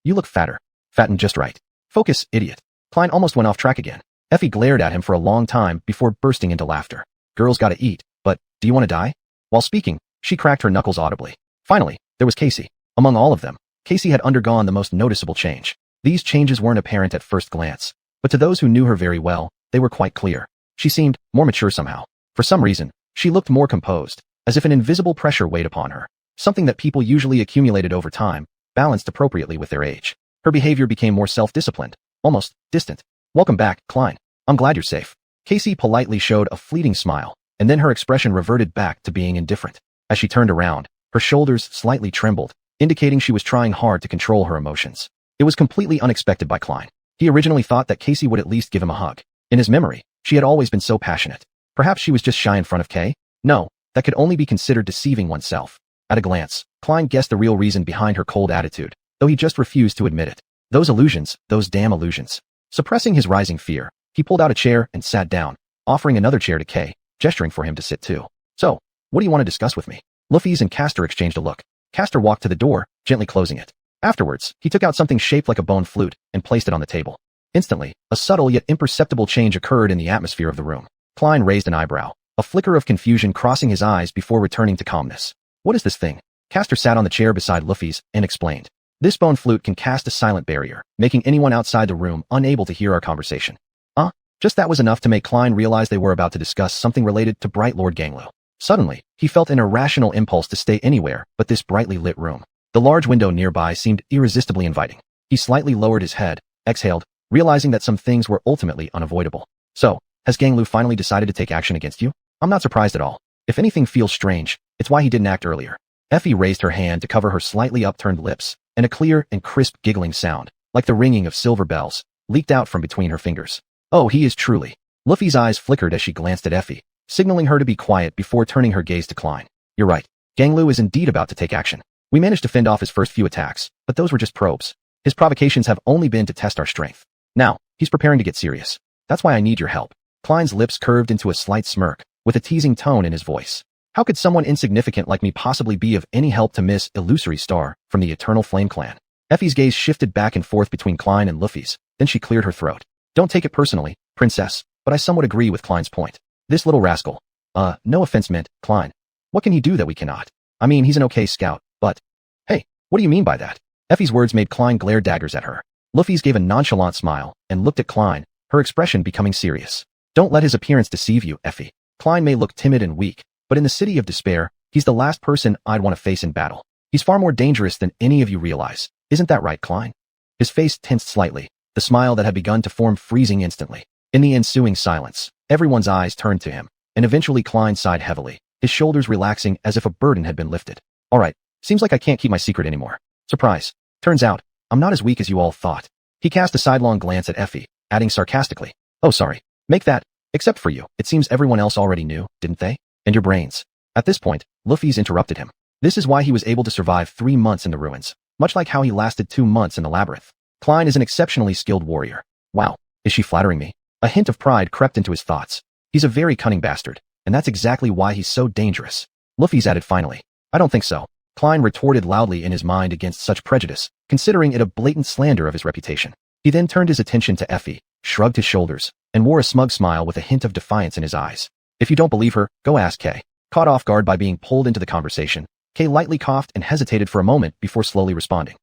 You look fatter. Fattened just right. Focus, idiot. Klein almost went off track again. Effie glared at him for a long time before bursting into laughter. Girls gotta eat, but do you want to die? While speaking, she cracked her knuckles audibly. Finally, there was Casey. Among all of them, Casey had undergone the most noticeable change. These changes weren't apparent at first glance, but to those who knew her very well, they were quite clear. She seemed more mature somehow. For some reason, she looked more composed, as if an invisible pressure weighed upon her, something that people usually accumulated over time, balanced appropriately with their age. Her behavior became more self-disciplined, almost distant. "Welcome back, Klein. I'm glad you're safe." Casey politely showed a fleeting smile, and then her expression reverted back to being indifferent. As she turned around, her shoulders slightly trembled, indicating she was trying hard to control her emotions. It was completely unexpected by Klein. He originally thought that Casey would at least give him a hug. In his memory, she had always been so passionate. Perhaps she was just shy in front of Kay? No, that could only be considered deceiving oneself. At a glance, Klein guessed the real reason behind her cold attitude, though he just refused to admit it. Those illusions, those damn illusions. Suppressing his rising fear, he pulled out a chair and sat down, offering another chair to Kay, gesturing for him to sit too. "So, what do you want to discuss with me?" Luffy's and Castor exchanged a look. Castor walked to the door, gently closing it. Afterwards, he took out something shaped like a bone flute and placed it on the table. Instantly, a subtle yet imperceptible change occurred in the atmosphere of the room. Klein raised an eyebrow, a flicker of confusion crossing his eyes before returning to calmness. "What is this thing?" Castor sat on the chair beside Luffy's and explained. "This bone flute can cast a silent barrier, making anyone outside the room unable to hear our conversation." Just that was enough to make Klein realize they were about to discuss something related to Bright Lord Ganglu. Suddenly, he felt an irrational impulse to stay anywhere but this brightly lit room. The large window nearby seemed irresistibly inviting. He slightly lowered his head, exhaled, realizing that some things were ultimately unavoidable. "So, has Ganglu finally decided to take action against you?" "I'm not surprised at all. If anything feels strange, it's why he didn't act earlier." Effie raised her hand to cover her slightly upturned lips, and a clear and crisp giggling sound, like the ringing of silver bells, leaked out from between her fingers. "Oh, he is truly." Luffy's eyes flickered as she glanced at Effie, signaling her to be quiet before turning her gaze to Klein. "You're right. Ganglu is indeed about to take action. We managed to fend off his first few attacks, but those were just probes. His provocations have only been to test our strength. Now, he's preparing to get serious. That's why I need your help." Klein's lips curved into a slight smirk, with a teasing tone in his voice. How could someone insignificant like me possibly be of any help to Miss Illusory Star from the Eternal Flame Clan? Effie's gaze shifted back and forth between Klein and Luffy's, then she cleared her throat. "Don't take it personally, Princess, but I somewhat agree with Klein's point. This little rascal, no offense meant, Klein. What can he do that we cannot? I mean, he's an okay scout, but... Hey, what do you mean by that?" Effie's words made Klein glare daggers at her. Luffy's gave a nonchalant smile and looked at Klein, her expression becoming serious. "Don't let his appearance deceive you, Effie. Klein may look timid and weak, but in the City of Despair, he's the last person I'd want to face in battle. He's far more dangerous than any of you realize. Isn't that right, Klein?" His face tensed slightly, the smile that had begun to form freezing instantly. In the ensuing silence, everyone's eyes turned to him, and eventually Klein sighed heavily, his shoulders relaxing as if a burden had been lifted. "All right, seems like I can't keep my secret anymore. Surprise. Turns out, I'm not as weak as you all thought." He cast a sidelong glance at Effie, adding sarcastically, "Oh sorry, make that, except for you, it seems everyone else already knew, didn't they? And your brains." At this point, Luffy's interrupted him. This is why he was able to survive 3 months in the ruins, much like how he lasted 2 months in the labyrinth. Klein is an exceptionally skilled warrior. Wow, is she flattering me? A hint of pride crept into his thoughts. He's a very cunning bastard, and that's exactly why he's so dangerous. Luffy's added finally. "I don't think so." Klein retorted loudly in his mind against such prejudice, considering it a blatant slander of his reputation. He then turned his attention to Effie, shrugged his shoulders, and wore a smug smile with a hint of defiance in his eyes. "If you don't believe her, go ask Kay." Caught off guard by being pulled into the conversation, Kay lightly coughed and hesitated for a moment before slowly responding.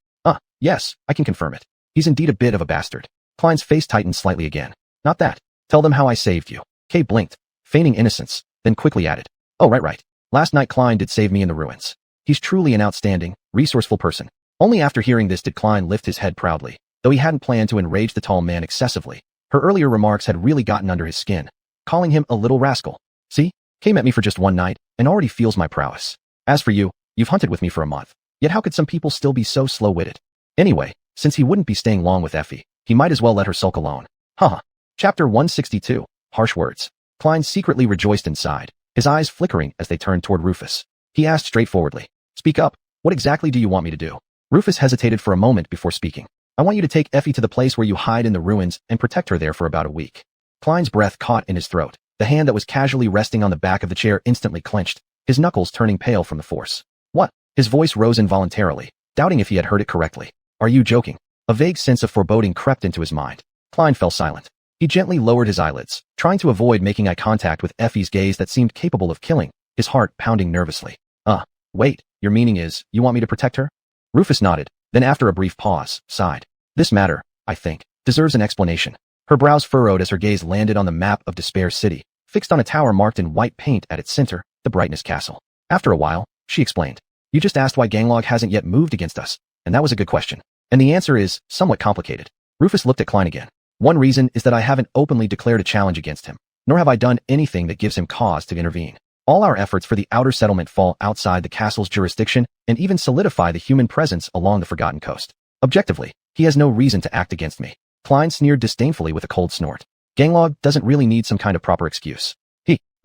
Yes, I can confirm it. He's indeed a bit of a bastard." Klein's face tightened slightly again. "Not that. Tell them how I saved you." Kay blinked, feigning innocence, then quickly added, "Oh right. Last night Klein did save me in the ruins. He's truly an outstanding, resourceful person." Only after hearing this did Klein lift his head proudly, though he hadn't planned to enrage the tall man excessively. Her earlier remarks had really gotten under his skin, calling him a little rascal. "See? Kay met me for just one night, and already feels my prowess. As for you, you've hunted with me for a month. Yet how could some people still be so slow-witted? Anyway, since he wouldn't be staying long with Effie, he might as well let her sulk alone." Haha. Chapter 162, Harsh Words. Klein secretly rejoiced inside, his eyes flickering as they turned toward Rufus. He asked straightforwardly, "Speak up, what exactly do you want me to do?" Rufus hesitated for a moment before speaking. "I want you to take Effie to the place where you hide in the ruins and protect her there for about a week." Klein's breath caught in his throat. The hand that was casually resting on the back of the chair instantly clenched, his knuckles turning pale from the force. "What?" His voice rose involuntarily, doubting if he had heard it correctly. "Are you joking?" A vague sense of foreboding crept into his mind. Klein fell silent. He gently lowered his eyelids, trying to avoid making eye contact with Effie's gaze that seemed capable of killing, his heart pounding nervously. Wait, your meaning is, you want me to protect her?" Rufus nodded, then after a brief pause, sighed. "This matter, I think, deserves an explanation." Her brows furrowed as her gaze landed on the map of Despair City, fixed on a tower marked in white paint at its center, the Brightness Castle. After a while, she explained. You just asked why Ganglog hasn't yet moved against us, and that was a good question. And the answer is somewhat complicated. Rufus looked at Klein again. One reason is that I haven't openly declared a challenge against him, nor have I done anything that gives him cause to intervene. All our efforts for the outer settlement fall outside the castle's jurisdiction and even solidify the human presence along the Forgotten Coast. Objectively, he has no reason to act against me. Klein sneered disdainfully with a cold snort. Ganglog doesn't really need some kind of proper excuse.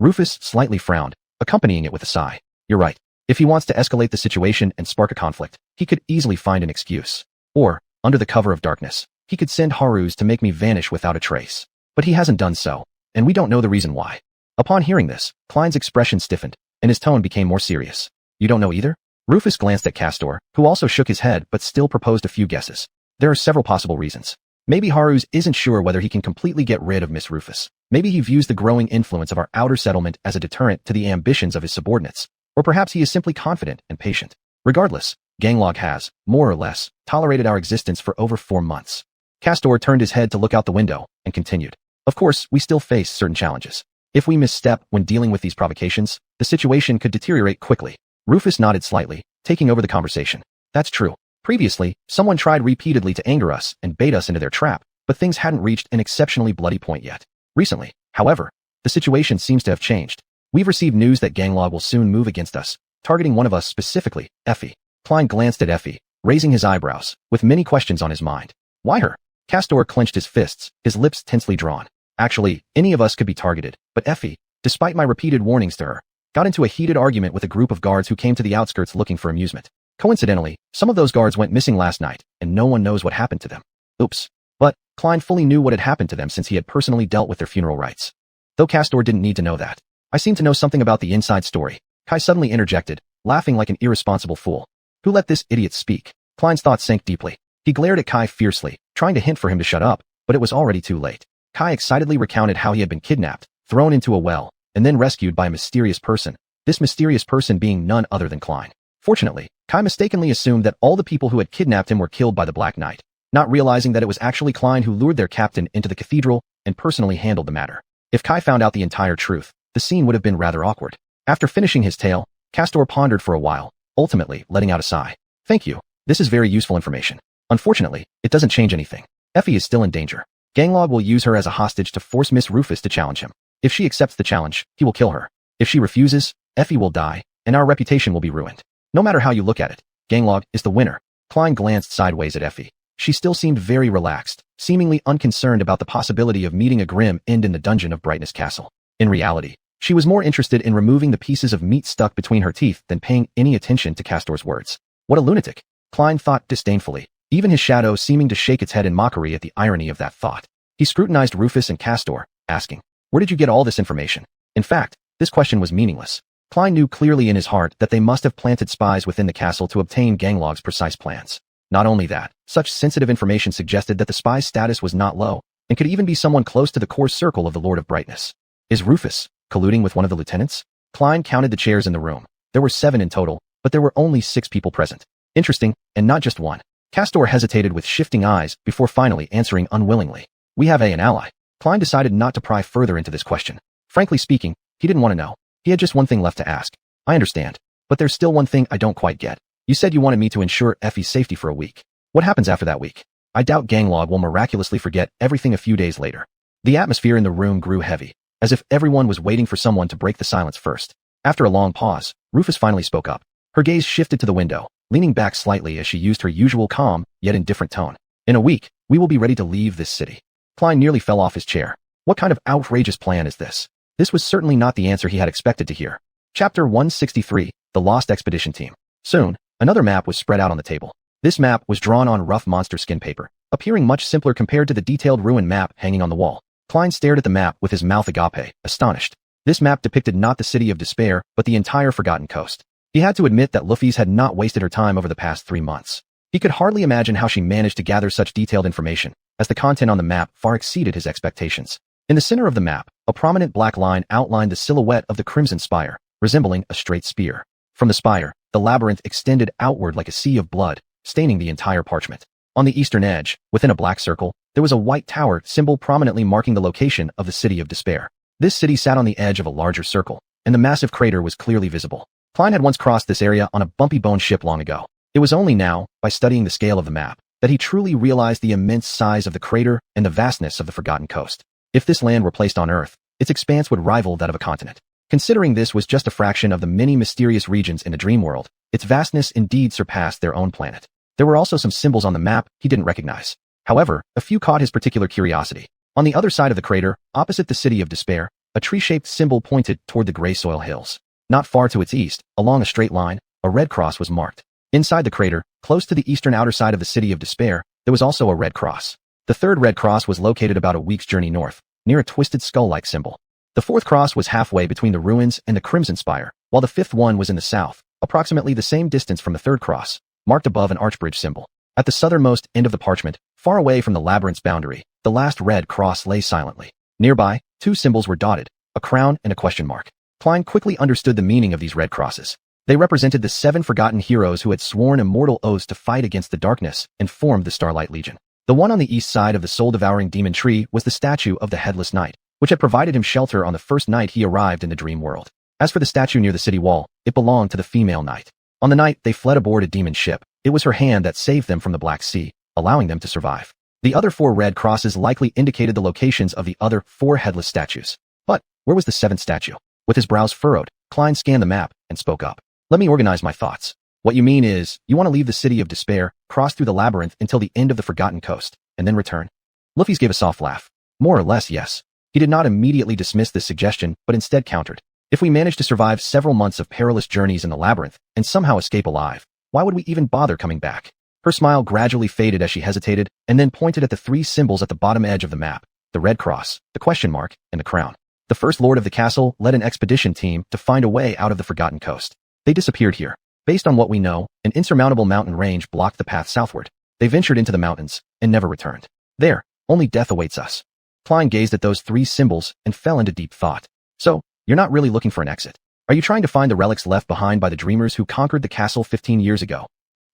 Rufus slightly frowned, accompanying it with a sigh. You're right. If he wants to escalate the situation and spark a conflict, he could easily find an excuse. Or, under the cover of darkness, he could send Harus to make me vanish without a trace. But he hasn't done so, and we don't know the reason why. Upon hearing this, Klein's expression stiffened, and his tone became more serious. You don't know either? Rufus glanced at Castor, who also shook his head but still proposed a few guesses. There are several possible reasons. Maybe Harus isn't sure whether he can completely get rid of Miss Rufus. Maybe he views the growing influence of our outer settlement as a deterrent to the ambitions of his subordinates. Or perhaps he is simply confident and patient. Regardless, Ganglog has, more or less, tolerated our existence for over 4 months. Castor turned his head to look out the window and continued. Of course, we still face certain challenges. If we misstep when dealing with these provocations, the situation could deteriorate quickly. Rufus nodded slightly, taking over the conversation. That's true. Previously, someone tried repeatedly to anger us and bait us into their trap, but things hadn't reached an exceptionally bloody point yet. Recently, however, the situation seems to have changed. We've received news that Ganglog will soon move against us, targeting one of us specifically, Effie. Klein glanced at Effie, raising his eyebrows, with many questions on his mind. Why her? Castor clenched his fists, his lips tensely drawn. Actually, any of us could be targeted, but Effie, despite my repeated warnings to her, got into a heated argument with a group of guards who came to the outskirts looking for amusement. Coincidentally, some of those guards went missing last night, and no one knows what happened to them. Oops. But Klein fully knew what had happened to them since he had personally dealt with their funeral rites. Though Castor didn't need to know that. I seem to know something about the inside story. Kai suddenly interjected, laughing like an irresponsible fool. Who let this idiot speak? Klein's thoughts sank deeply. He glared at Kai fiercely, trying to hint for him to shut up, but it was already too late. Kai excitedly recounted how he had been kidnapped, thrown into a well, and then rescued by a mysterious person, this mysterious person being none other than Klein. Fortunately, Kai mistakenly assumed that all the people who had kidnapped him were killed by the Black Knight, not realizing that it was actually Klein who lured their captain into the cathedral and personally handled the matter. If Kai found out the entire truth, the scene would have been rather awkward. After finishing his tale, Castor pondered for a while, ultimately letting out a sigh. Thank you. This is very useful information. Unfortunately, it doesn't change anything. Effie is still in danger. Ganglog will use her as a hostage to force Miss Rufus to challenge him. If she accepts the challenge, he will kill her. If she refuses, Effie will die, and our reputation will be ruined. No matter how you look at it, Ganglog is the winner. Klein glanced sideways at Effie. She still seemed very relaxed, seemingly unconcerned about the possibility of meeting a grim end in the dungeon of Brightness Castle. In reality, she was more interested in removing the pieces of meat stuck between her teeth than paying any attention to Castor's words. What a lunatic, Klein thought disdainfully, even his shadow seeming to shake its head in mockery at the irony of that thought. He scrutinized Rufus and Castor, asking, where did you get all this information? In fact, this question was meaningless. Klein knew clearly in his heart that they must have planted spies within the castle to obtain Ganglog's precise plans. Not only that, such sensitive information suggested that the spy's status was not low, and could even be someone close to the core circle of the Lord of Brightness. Is Rufus colluding with one of the lieutenants? Klein counted the chairs in the room. There were 7 in total, but there were only 6 people present. Interesting, and not just one. Castor hesitated with shifting eyes before finally answering unwillingly. We have an ally. Klein decided not to pry further into this question. Frankly speaking, he didn't want to know. He had just one thing left to ask. I understand. But there's still one thing I don't quite get. You said you wanted me to ensure Effie's safety for a week. What happens after that week? I doubt Ganglog will miraculously forget everything a few days later. The atmosphere in the room grew heavy, as if everyone was waiting for someone to break the silence first. After a long pause, Rufus finally spoke up. Her gaze shifted to the window, leaning back slightly as she used her usual calm, yet indifferent tone. In a week, we will be ready to leave this city. Klein nearly fell off his chair. What kind of outrageous plan is this? This was certainly not the answer he had expected to hear. Chapter 163, The Lost Expedition Team. Soon, another map was spread out on the table. This map was drawn on rough monster skin paper, appearing much simpler compared to the detailed ruin map hanging on the wall. Klein stared at the map with his mouth agape, astonished. This map depicted not the City of Despair, but the entire Forgotten Coast. He had to admit that Luffy's had not wasted her time over the past 3 months. He could hardly imagine how she managed to gather such detailed information, as the content on the map far exceeded his expectations. In the center of the map, a prominent black line outlined the silhouette of the Crimson Spire, resembling a straight spear. From the spire, the labyrinth extended outward like a sea of blood, staining the entire parchment. On the eastern edge, within a black circle, there was a white tower symbol prominently marking the location of the City of Despair. This city sat on the edge of a larger circle, and the massive crater was clearly visible. Klein had once crossed this area on a bumpy bone ship long ago. It was only now, by studying the scale of the map, that he truly realized the immense size of the crater and the vastness of the forgotten coast. If this land were placed on Earth, its expanse would rival that of a continent. Considering this was just a fraction of the many mysterious regions in the dream world, its vastness indeed surpassed their own planet. There were also some symbols on the map he didn't recognize. However, a few caught his particular curiosity. On the other side of the crater, opposite the City of Despair, a tree-shaped symbol pointed toward the gray soil hills. Not far to its east, along a straight line, a red cross was marked. Inside the crater, close to the eastern outer side of the City of Despair, there was also a red cross. The third red cross was located about a week's journey north, near a twisted skull-like symbol. The fourth cross was halfway between the ruins and the Crimson Spire, while the fifth one was in the south, approximately the same distance from the third cross, marked above an archbridge symbol. At the southernmost end of the parchment, far away from the labyrinth's boundary, the last red cross lay silently. Nearby, two symbols were dotted, a crown and a question mark. Klein quickly understood the meaning of these red crosses. They represented the 7 forgotten heroes who had sworn immortal oaths to fight against the darkness and formed the Starlight Legion. The one on the east side of the soul-devouring demon tree was the statue of the Headless Knight, which had provided him shelter on the first night he arrived in the dream world. As for the statue near the city wall, it belonged to the female knight. On the night they fled aboard a demon ship, it was her hand that saved them from the Black Sea, allowing them to survive. The other 4 red crosses likely indicated the locations of the other 4 headless statues. But where was the 7th statue? With his brows furrowed, Klein scanned the map and spoke up. Let me organize my thoughts. What you mean is, you want to leave the City of Despair, cross through the labyrinth until the end of the Forgotten Coast, and then return? Luffy's gave a soft laugh. More or less, yes. He did not immediately dismiss this suggestion, but instead countered. If we manage to survive several months of perilous journeys in the labyrinth, and somehow escape alive, why would we even bother coming back? Her smile gradually faded as she hesitated, and then pointed at the 3 symbols at the bottom edge of the map, the red cross, the question mark, and the crown. The first lord of the castle led an expedition team to find a way out of the Forgotten Coast. They disappeared here. Based on what we know, an insurmountable mountain range blocked the path southward. They ventured into the mountains and never returned. There, only death awaits us. Klein gazed at those 3 symbols and fell into deep thought. So, you're not really looking for an exit. Are you trying to find the relics left behind by the dreamers who conquered the castle 15 years ago?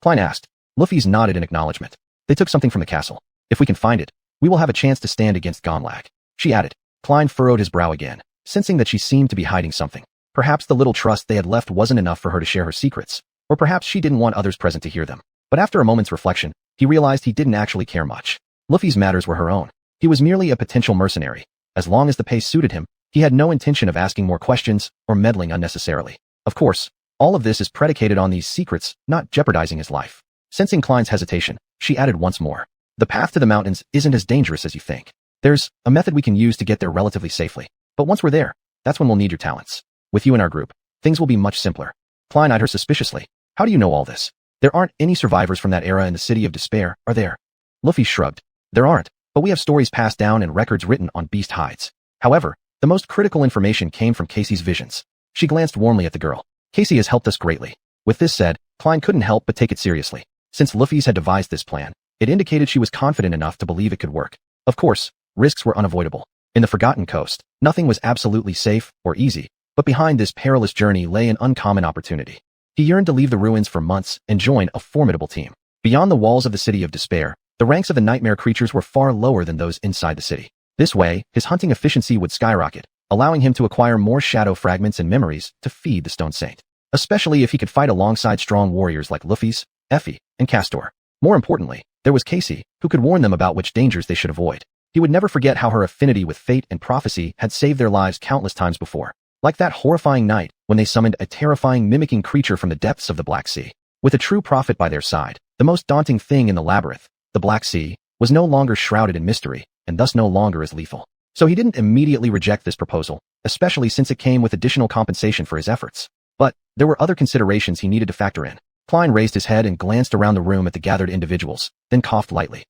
Klein asked. Luffy's nodded in acknowledgement. They took something from the castle. If we can find it, we will have a chance to stand against Gonlag. She added. Klein furrowed his brow again, sensing that she seemed to be hiding something. Perhaps the little trust they had left wasn't enough for her to share her secrets, or perhaps she didn't want others present to hear them. But after a moment's reflection, he realized he didn't actually care much. Luffy's matters were her own. He was merely a potential mercenary. As long as the pay suited him, he had no intention of asking more questions or meddling unnecessarily. Of course, all of this is predicated on these secrets not jeopardizing his life. Sensing Klein's hesitation, she added once more. The path to the mountains isn't as dangerous as you think. There's a method we can use to get there relatively safely. But once we're there, that's when we'll need your talents. With you in our group, things will be much simpler. Klein eyed her suspiciously. How do you know all this? There aren't any survivors from that era in the City of Despair, are there? Luffy shrugged. There aren't, but we have stories passed down and records written on beast hides. However, the most critical information came from Casey's visions. She glanced warmly at the girl. Casey has helped us greatly. With this said, Klein couldn't help but take it seriously. Since Luffy's had devised this plan, it indicated she was confident enough to believe it could work. Of course, risks were unavoidable. In the Forgotten Coast, nothing was absolutely safe or easy, but behind this perilous journey lay an uncommon opportunity. He yearned to leave the ruins for months and join a formidable team. Beyond the walls of the City of Despair, the ranks of the nightmare creatures were far lower than those inside the city. This way, his hunting efficiency would skyrocket, allowing him to acquire more shadow fragments and memories to feed the Stone Saint. Especially if he could fight alongside strong warriors like Luffy's, Effie, and Castor. More importantly, there was Casey, who could warn them about which dangers they should avoid. He would never forget how her affinity with fate and prophecy had saved their lives countless times before. Like that horrifying night when they summoned a terrifying mimicking creature from the depths of the Black Sea. With a true prophet by their side, the most daunting thing in the labyrinth, the Black Sea, was no longer shrouded in mystery, and thus no longer as lethal. So he didn't immediately reject this proposal, especially since it came with additional compensation for his efforts. But there were other considerations he needed to factor in. Klein raised his head and glanced around the room at the gathered individuals, then coughed lightly.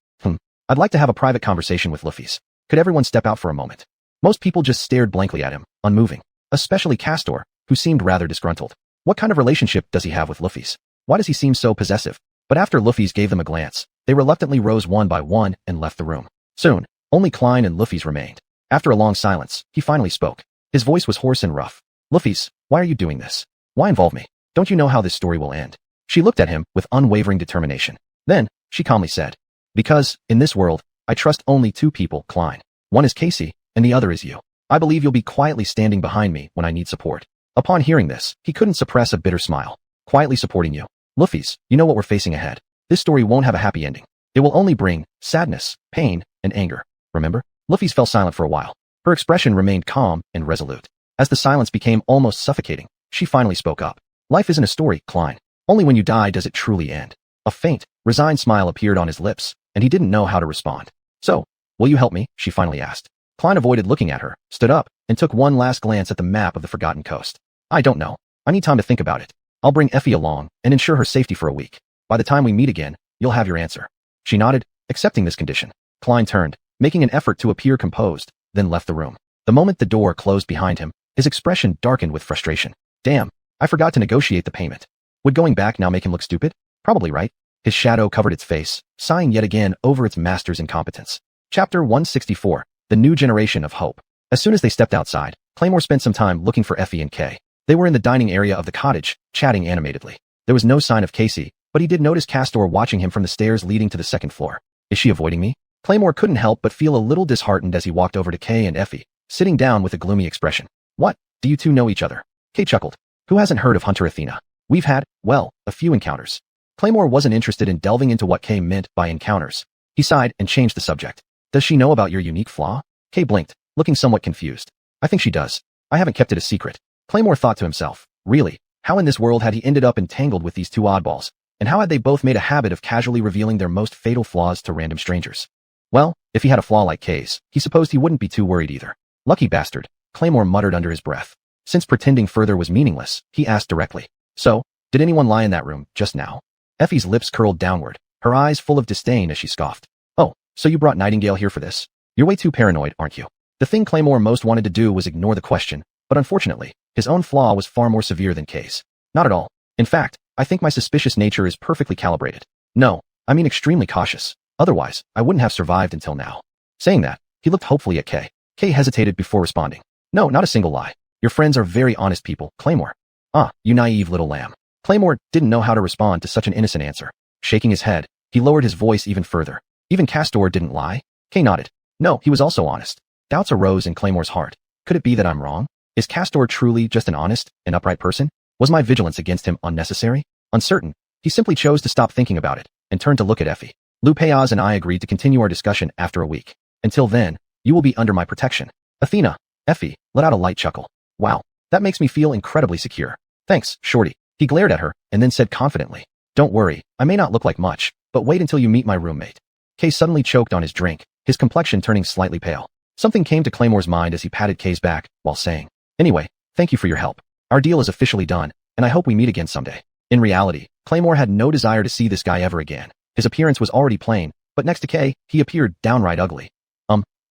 I'd like to have a private conversation with Luffy's. Could everyone step out for a moment? Most people just stared blankly at him, unmoving. Especially Castor, who seemed rather disgruntled. What kind of relationship does he have with Luffy's? Why does he seem so possessive? But after Luffy's gave them a glance, they reluctantly rose one by one and left the room. Soon, only Klein and Luffy's remained. After a long silence, he finally spoke. His voice was hoarse and rough. Luffy's, why are you doing this? Why involve me? Don't you know how this story will end? She looked at him with unwavering determination. Then, she calmly said, because, in this world, I trust only 2 people, Klein. One is Casey, and the other is you. I believe you'll be quietly standing behind me when I need support. Upon hearing this, he couldn't suppress a bitter smile. Quietly supporting you. Luffy's, you know what we're facing ahead. This story won't have a happy ending. It will only bring sadness, pain, and anger. Remember? Luffy's fell silent for a while. Her expression remained calm and resolute. As the silence became almost suffocating, she finally spoke up. Life isn't a story, Klein. Only when you die does it truly end. A faint, resigned smile appeared on his lips, and he didn't know how to respond. So, will you help me? She finally asked. Klein avoided looking at her, stood up, and took one last glance at the map of the forgotten coast. I don't know. I need time to think about it. I'll bring Effie along and ensure her safety for a week. By the time we meet again, you'll have your answer. She nodded, accepting this condition. Klein turned, making an effort to appear composed, then left the room. The moment the door closed behind him, his expression darkened with frustration. Damn, I forgot to negotiate the payment. Would going back now make him look stupid? Probably right. His shadow covered its face, sighing yet again over its master's incompetence. Chapter 164, The New Generation of Hope. As soon as they stepped outside, Claymore spent some time looking for Effie and Kay. They were in the dining area of the cottage, chatting animatedly. There was no sign of Casey, but he did notice Castor watching him from the stairs leading to the second floor. Is she avoiding me? Claymore couldn't help but feel a little disheartened as he walked over to Kay and Effie, sitting down with a gloomy expression. What? Do you two know each other? Kay chuckled. Who hasn't heard of Hunter Athena? We've had, well, a few encounters. Claymore wasn't interested in delving into what Kay meant by encounters. He sighed and changed the subject. Does she know about your unique flaw? Kay blinked, looking somewhat confused. I think she does. I haven't kept it a secret. Claymore thought to himself. Really? How in this world had he ended up entangled with these two oddballs? And how had they both made a habit of casually revealing their most fatal flaws to random strangers? Well, if he had a flaw like Kay's, he supposed he wouldn't be too worried either. Lucky bastard, Claymore muttered under his breath. Since pretending further was meaningless, he asked directly. So, did anyone lie in that room, just now? Effie's lips curled downward, her eyes full of disdain as she scoffed. Oh, so you brought Nightingale here for this? You're way too paranoid, aren't you? The thing Claymore most wanted to do was ignore the question, but unfortunately, his own flaw was far more severe than Kay's. Not at all. In fact, I think my suspicious nature is perfectly calibrated. No, I mean extremely cautious. Otherwise, I wouldn't have survived until now. Saying that, he looked hopefully at Kay. Kay hesitated before responding. No, not a single lie. Your friends are very honest people, Claymore. Ah, you naive little lamb. Claymore didn't know how to respond to such an innocent answer. Shaking his head, he lowered his voice even further. Even Castor didn't lie? Kay nodded. No, he was also honest. Doubts arose in Claymore's heart. Could it be that I'm wrong? Is Castor truly just an honest and upright person? Was my vigilance against him unnecessary? Uncertain, he simply chose to stop thinking about it and turned to look at Effie. Lu Payaz and I agreed to continue our discussion after a week. Until then, you will be under my protection. Athena. Effie let out a light chuckle. Wow, that makes me feel incredibly secure. Thanks, Shorty. He glared at her and then said confidently. Don't worry, I may not look like much, but wait until you meet my roommate. Kay suddenly choked on his drink, his complexion turning slightly pale. Something came to Claymore's mind as he patted Kay's back, while saying, Anyway, thank you for your help. Our deal is officially done, and I hope we meet again someday. In reality, Claymore had no desire to see this guy ever again. His appearance was already plain, but next to Kay, he appeared downright ugly.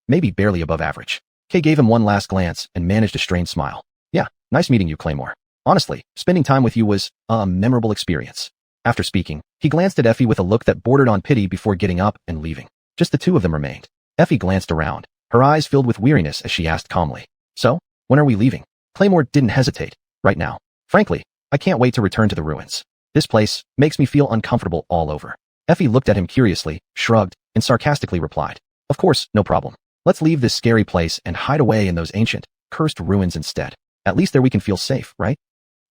Maybe barely above average. Kay gave him one last glance and managed a strained smile. Yeah, nice meeting you, Claymore. Honestly, spending time with you was a memorable experience. After speaking, he glanced at Effie with a look that bordered on pity before getting up and leaving. Just the two of them remained. Effie glanced around, her eyes filled with weariness as she asked calmly. So, when are we leaving? Claymore didn't hesitate. Right now. Frankly, I can't wait to return to the ruins. This place makes me feel uncomfortable all over. Effie looked at him curiously, shrugged, and sarcastically replied. Of course, no problem. Let's leave this scary place and hide away in those ancient, cursed ruins instead. At least there we can feel safe, right?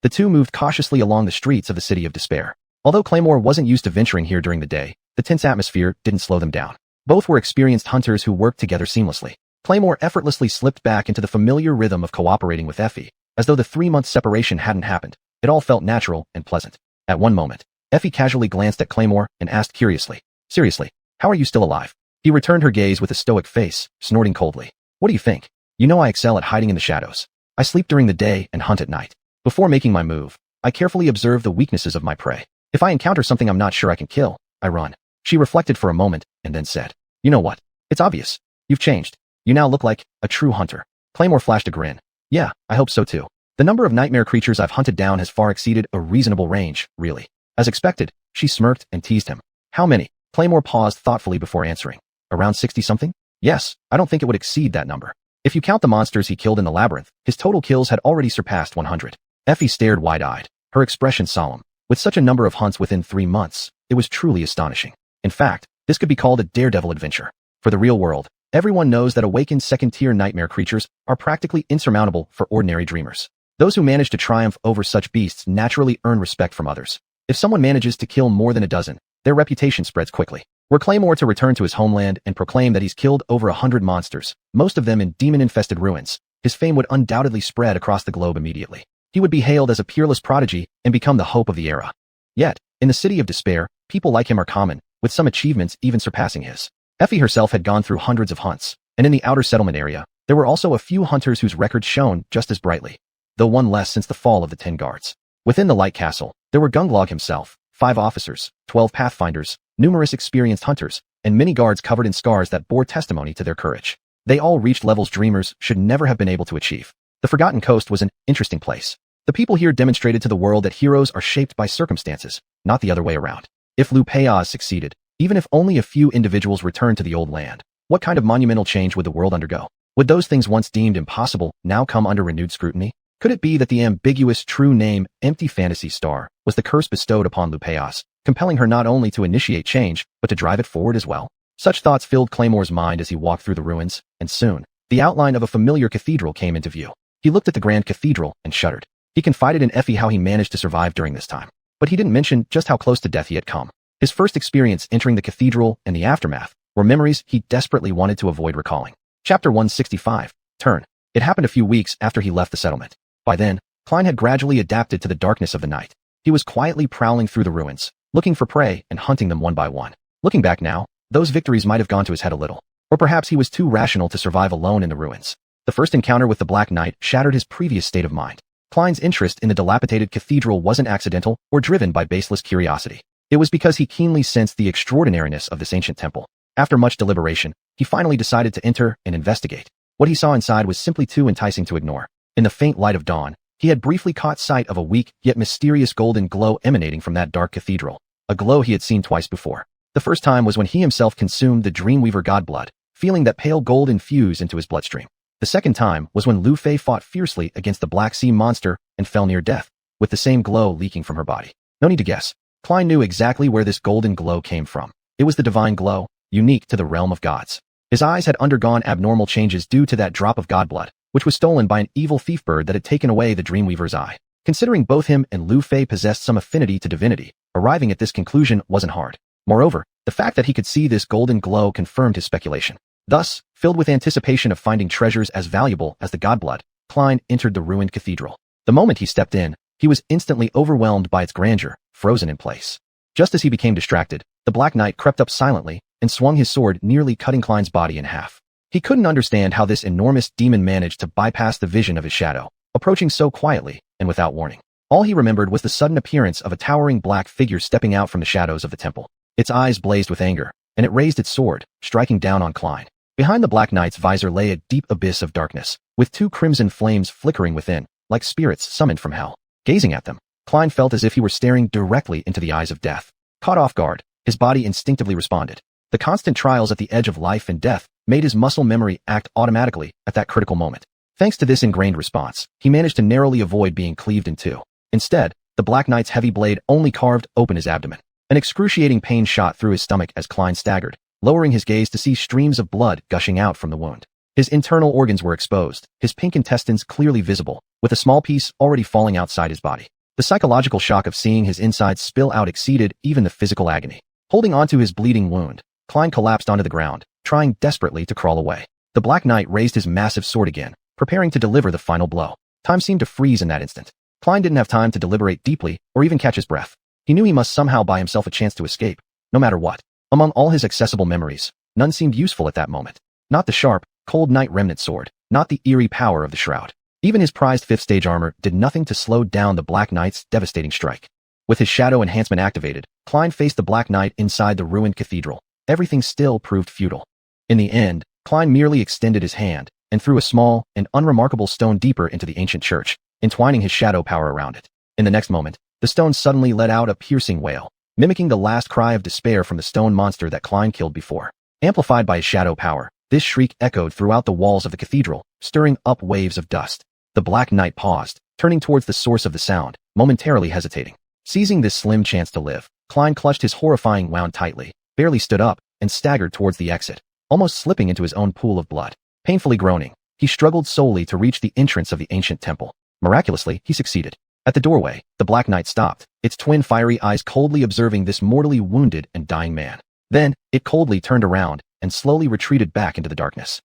The two moved cautiously along the streets of the City of Despair. Although Claymore wasn't used to venturing here during the day, the tense atmosphere didn't slow them down. Both were experienced hunters who worked together seamlessly. Claymore effortlessly slipped back into the familiar rhythm of cooperating with Effie, as though the 3-month separation hadn't happened. It all felt natural and pleasant. At one moment, Effie casually glanced at Claymore and asked curiously, Seriously, how are you still alive? He returned her gaze with a stoic face, snorting coldly. What do you think? You know I excel at hiding in the shadows. I sleep during the day and hunt at night. Before making my move, I carefully observe the weaknesses of my prey. If I encounter something I'm not sure I can kill, I run. She reflected for a moment and then said, You know what? It's obvious. You've changed. You now look like a true hunter. Claymore flashed a grin. Yeah, I hope so too. The number of nightmare creatures I've hunted down has far exceeded a reasonable range, really. As expected, she smirked and teased him. How many? Claymore paused thoughtfully before answering. Around 60-something? Yes, I don't think it would exceed that number. If you count the monsters he killed in the labyrinth, his total kills had already surpassed 100. Effie stared wide-eyed, her expression solemn. With such a number of hunts within 3 months, it was truly astonishing. In fact, this could be called a daredevil adventure. For the real world, everyone knows that awakened second-tier nightmare creatures are practically insurmountable for ordinary dreamers. Those who manage to triumph over such beasts naturally earn respect from others. If someone manages to kill more than a dozen, their reputation spreads quickly. Were Claymore to return to his homeland and proclaim that he's killed over 100 monsters, most of them in demon-infested ruins, his fame would undoubtedly spread across the globe immediately. He would be hailed as a peerless prodigy and become the hope of the era. Yet, in the city of despair, people like him are common, with some achievements even surpassing his. Effie herself had gone through hundreds of hunts, and in the outer settlement area, there were also a few hunters whose records shone just as brightly, though one less since the fall of the 10 guards. Within the Light Castle, there were Gunglog himself, 5 officers, 12 pathfinders, numerous experienced hunters, and many guards covered in scars that bore testimony to their courage. They all reached levels dreamers should never have been able to achieve. The Forgotten Coast was an interesting place. The people here demonstrated to the world that heroes are shaped by circumstances, not the other way around. If Lu Peiyaz succeeded, even if only a few individuals returned to the old land, what kind of monumental change would the world undergo? Would those things once deemed impossible now come under renewed scrutiny? Could it be that the ambiguous true name, Empty Fantasy Star, was the curse bestowed upon Lu Peiyaz, compelling her not only to initiate change, but to drive it forward as well? Such thoughts filled Claymore's mind as he walked through the ruins, and soon, the outline of a familiar cathedral came into view. He looked at the grand cathedral and shuddered. He confided in Effie how he managed to survive during this time, but he didn't mention just how close to death he had come. His first experience entering the cathedral and the aftermath were memories he desperately wanted to avoid recalling. Chapter 165, Turn. It happened a few weeks after he left the settlement. By then, Klein had gradually adapted to the darkness of the night. He was quietly prowling through the ruins, looking for prey and hunting them one by one. Looking back now, those victories might have gone to his head a little. Or perhaps he was too rational to survive alone in the ruins. The first encounter with the Black Knight shattered his previous state of mind. Klein's interest in the dilapidated cathedral wasn't accidental or driven by baseless curiosity. It was because he keenly sensed the extraordinariness of this ancient temple. After much deliberation, he finally decided to enter and investigate. What he saw inside was simply too enticing to ignore. In the faint light of dawn, he had briefly caught sight of a weak yet mysterious golden glow emanating from that dark cathedral, a glow he had seen twice before. The first time was when he himself consumed the Dreamweaver godblood, feeling that pale gold infuse into his bloodstream. The second time was when Lu Fei fought fiercely against the Black Sea monster and fell near death, with the same glow leaking from her body. No need to guess. Klein knew exactly where this golden glow came from. It was the divine glow, unique to the realm of gods. His eyes had undergone abnormal changes due to that drop of godblood, which was stolen by an evil thief bird that had taken away the Dreamweaver's eye. Considering both him and Lu Fei possessed some affinity to divinity, arriving at this conclusion wasn't hard. Moreover, the fact that he could see this golden glow confirmed his speculation. Thus, filled with anticipation of finding treasures as valuable as the godblood, Klein entered the ruined cathedral. The moment he stepped in, he was instantly overwhelmed by its grandeur, frozen in place. Just as he became distracted, the Black Knight crept up silently and swung his sword, nearly cutting Klein's body in half. He couldn't understand how this enormous demon managed to bypass the vision of his shadow, approaching so quietly and without warning. All he remembered was the sudden appearance of a towering black figure stepping out from the shadows of the temple. Its eyes blazed with anger, and it raised its sword, striking down on Klein. Behind the Black Knight's visor lay a deep abyss of darkness, with 2 crimson flames flickering within, like spirits summoned from hell. Gazing at them, Klein felt as if he were staring directly into the eyes of death. Caught off guard, his body instinctively responded. The constant trials at the edge of life and death made his muscle memory act automatically at that critical moment. Thanks to this ingrained response, he managed to narrowly avoid being cleaved in two. Instead, the Black Knight's heavy blade only carved open his abdomen. An excruciating pain shot through his stomach as Klein staggered, lowering his gaze to see streams of blood gushing out from the wound. His internal organs were exposed, his pink intestines clearly visible, with a small piece already falling outside his body. The psychological shock of seeing his insides spill out exceeded even the physical agony. Holding onto his bleeding wound, Klein collapsed onto the ground, trying desperately to crawl away. The Black Knight raised his massive sword again, preparing to deliver the final blow. Time seemed to freeze in that instant. Klein didn't have time to deliberate deeply or even catch his breath. He knew he must somehow buy himself a chance to escape, no matter what. Among all his accessible memories, none seemed useful at that moment. Not the sharp, cold Knight Remnant sword, not the eerie power of the shroud. Even his prized 5th stage armor did nothing to slow down the Black Knight's devastating strike. With his shadow enhancement activated, Klein faced the Black Knight inside the ruined cathedral. Everything still proved futile. In the end, Klein merely extended his hand and threw a small and unremarkable stone deeper into the ancient church, entwining his shadow power around it. In the next moment, the stone suddenly let out a piercing wail, mimicking the last cry of despair from the stone monster that Klein killed before. Amplified by his shadow power, this shriek echoed throughout the walls of the cathedral, stirring up waves of dust. The Black Knight paused, turning towards the source of the sound, momentarily hesitating. Seizing this slim chance to live, Klein clutched his horrifying wound tightly, barely stood up, and staggered towards the exit, almost slipping into his own pool of blood. Painfully groaning, he struggled solely to reach the entrance of the ancient temple. Miraculously, he succeeded. At the doorway, the Black Knight stopped, its twin fiery eyes coldly observing this mortally wounded and dying man. Then, it coldly turned around and slowly retreated back into the darkness.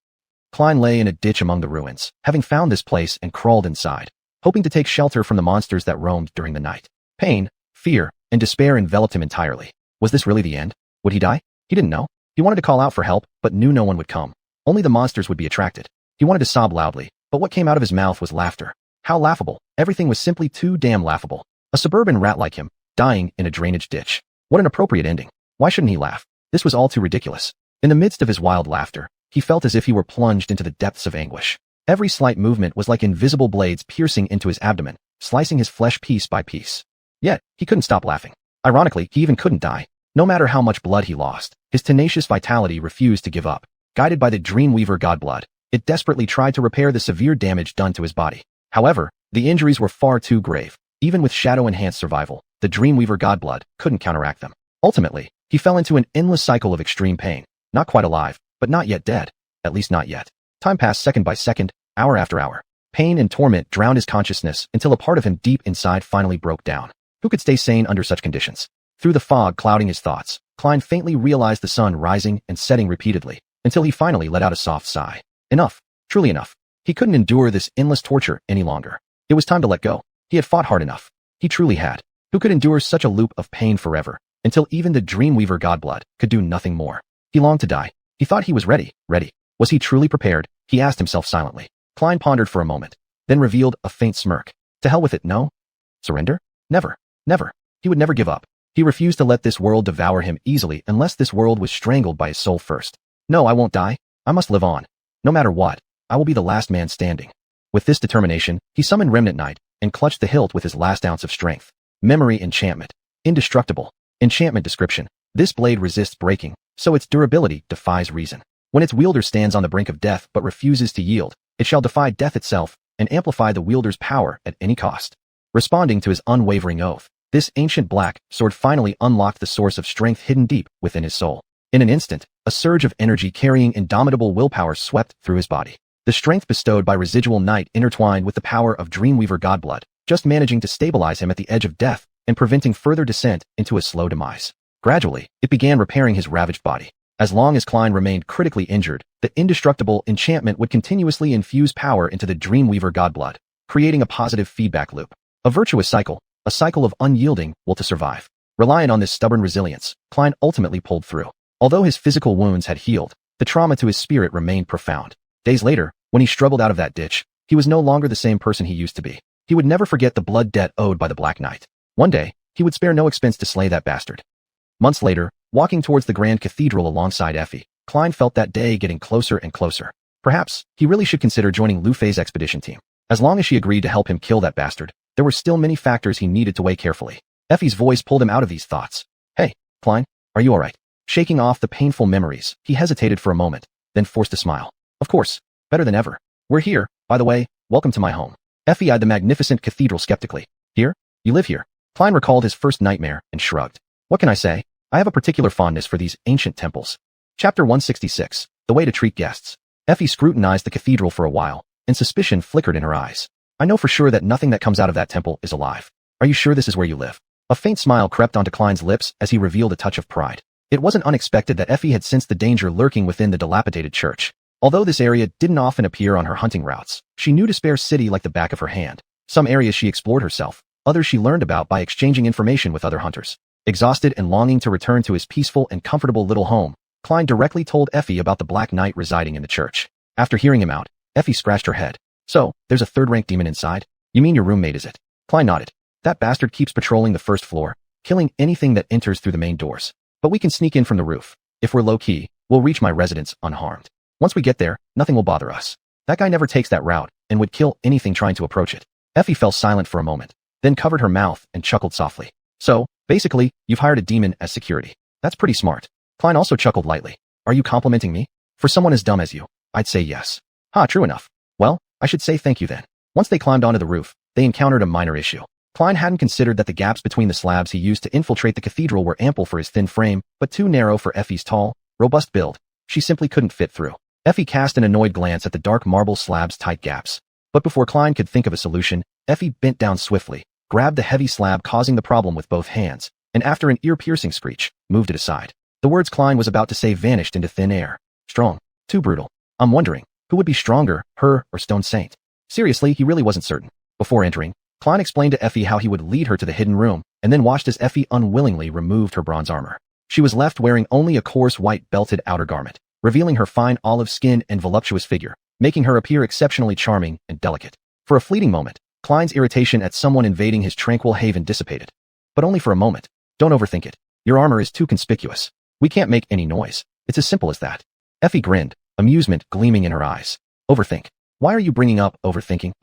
Klein lay in a ditch among the ruins, having found this place and crawled inside, hoping to take shelter from the monsters that roamed during the night. Pain, fear, and despair enveloped him entirely. Was this really the end? Would he die? He didn't know. He wanted to call out for help, but knew no one would come. Only the monsters would be attracted. He wanted to sob loudly, but what came out of his mouth was laughter. How laughable. Everything was simply too damn laughable. A suburban rat like him, dying in a drainage ditch. What an appropriate ending. Why shouldn't he laugh? This was all too ridiculous. In the midst of his wild laughter, he felt as if he were plunged into the depths of anguish. Every slight movement was like invisible blades piercing into his abdomen, slicing his flesh piece by piece. Yet, he couldn't stop laughing. Ironically, he even couldn't die. No matter how much blood he lost, his tenacious vitality refused to give up. Guided by the Dreamweaver godblood, it desperately tried to repair the severe damage done to his body. However, the injuries were far too grave. Even with shadow-enhanced survival, the Dreamweaver godblood couldn't counteract them. Ultimately, he fell into an endless cycle of extreme pain. Not quite alive, but not yet dead. At least not yet. Time passed second by second, hour after hour. Pain and torment drowned his consciousness until a part of him deep inside finally broke down. Who could stay sane under such conditions? Through the fog clouding his thoughts, Klein faintly realized the sun rising and setting repeatedly, until he finally let out a soft sigh. Enough. Truly enough. He couldn't endure this endless torture any longer. It was time to let go. He had fought hard enough. He truly had. Who could endure such a loop of pain forever, until even the Dreamweaver godblood could do nothing more? He longed to die. He thought he was ready. Was he truly prepared? He asked himself silently. Klein pondered for a moment, then revealed a faint smirk. To hell with it, no? Surrender? Never. Never. He would never give up. He refused to let this world devour him easily unless this world was strangled by his soul first. No, I won't die. I must live on. No matter what, I will be the last man standing. With this determination, he summoned Remnant Knight and clutched the hilt with his last ounce of strength. Memory enchantment. Indestructible. Enchantment description. This blade resists breaking, so its durability defies reason. When its wielder stands on the brink of death but refuses to yield, it shall defy death itself and amplify the wielder's power at any cost. Responding to his unwavering oath, this ancient black sword finally unlocked the source of strength hidden deep within his soul. In an instant, a surge of energy carrying indomitable willpower swept through his body. The strength bestowed by residual night intertwined with the power of Dreamweaver godblood, just managing to stabilize him at the edge of death and preventing further descent into a slow demise. Gradually, it began repairing his ravaged body. As long as Klein remained critically injured, the indestructible enchantment would continuously infuse power into the Dreamweaver godblood, creating a positive feedback loop. A virtuous cycle, a cycle of unyielding will to survive. Reliant on this stubborn resilience, Klein ultimately pulled through. Although his physical wounds had healed, the trauma to his spirit remained profound. Days later, when he struggled out of that ditch, he was no longer the same person he used to be. He would never forget the blood debt owed by the Black Knight. One day, he would spare no expense to slay that bastard. Months later, walking towards the Grand Cathedral alongside Effie, Klein felt that day getting closer and closer. Perhaps, he really should consider joining Lu Fei's expedition team. As long as she agreed to help him kill that bastard, there were still many factors he needed to weigh carefully. Effie's voice pulled him out of these thoughts. Hey, Klein, are you alright? Shaking off the painful memories, he hesitated for a moment, then forced a smile. Of course, better than ever. We're here, by the way, welcome to my home. Effie eyed the magnificent cathedral skeptically. Here? You live here? Klein recalled his first nightmare and shrugged. What can I say? I have a particular fondness for these ancient temples. Chapter 166. The way to treat guests. Effie scrutinized the cathedral for a while, and suspicion flickered in her eyes. I know for sure that nothing that comes out of that temple is alive. Are you sure this is where you live? A faint smile crept onto Klein's lips as he revealed a touch of pride. It wasn't unexpected that Effie had sensed the danger lurking within the dilapidated church. Although this area didn't often appear on her hunting routes, she knew Despair City like the back of her hand. Some areas she explored herself, others she learned about by exchanging information with other hunters. Exhausted and longing to return to his peaceful and comfortable little home, Klein directly told Effie about the Black Knight residing in the church. After hearing him out, Effie scratched her head. So, there's a third-rank demon inside? You mean your roommate, is it? Klein nodded. That bastard keeps patrolling the first floor, killing anything that enters through the main doors. But we can sneak in from the roof. If we're low-key, we'll reach my residence unharmed. Once we get there, nothing will bother us. That guy never takes that route, and would kill anything trying to approach it. Effie fell silent for a moment, then covered her mouth and chuckled softly. So, basically, you've hired a demon as security. That's pretty smart. Klein also chuckled lightly. Are you complimenting me? For someone as dumb as you, I'd say yes. True enough. Well, I should say thank you then. Once they climbed onto the roof, they encountered a minor issue. Klein hadn't considered that the gaps between the slabs he used to infiltrate the cathedral were ample for his thin frame, but too narrow for Effie's tall, robust build. She simply couldn't fit through. Effie cast an annoyed glance at the dark marble slab's tight gaps. But before Klein could think of a solution, Effie bent down swiftly, grabbed the heavy slab causing the problem with both hands, and after an ear-piercing screech, moved it aside. The words Klein was about to say vanished into thin air. Strong. Too brutal. I'm wondering, who would be stronger, her or Stone Saint? Seriously, he really wasn't certain. Before entering, Klein explained to Effie how he would lead her to the hidden room, and then watched as Effie unwillingly removed her bronze armor. She was left wearing only a coarse white belted outer garment, revealing her fine olive skin and voluptuous figure, making her appear exceptionally charming and delicate. For a fleeting moment, Klein's irritation at someone invading his tranquil haven dissipated. But only for a moment. Don't overthink it. Your armor is too conspicuous. We can't make any noise. It's as simple as that. Effie grinned, amusement gleaming in her eyes. Overthink. Why are you bringing up overthinking?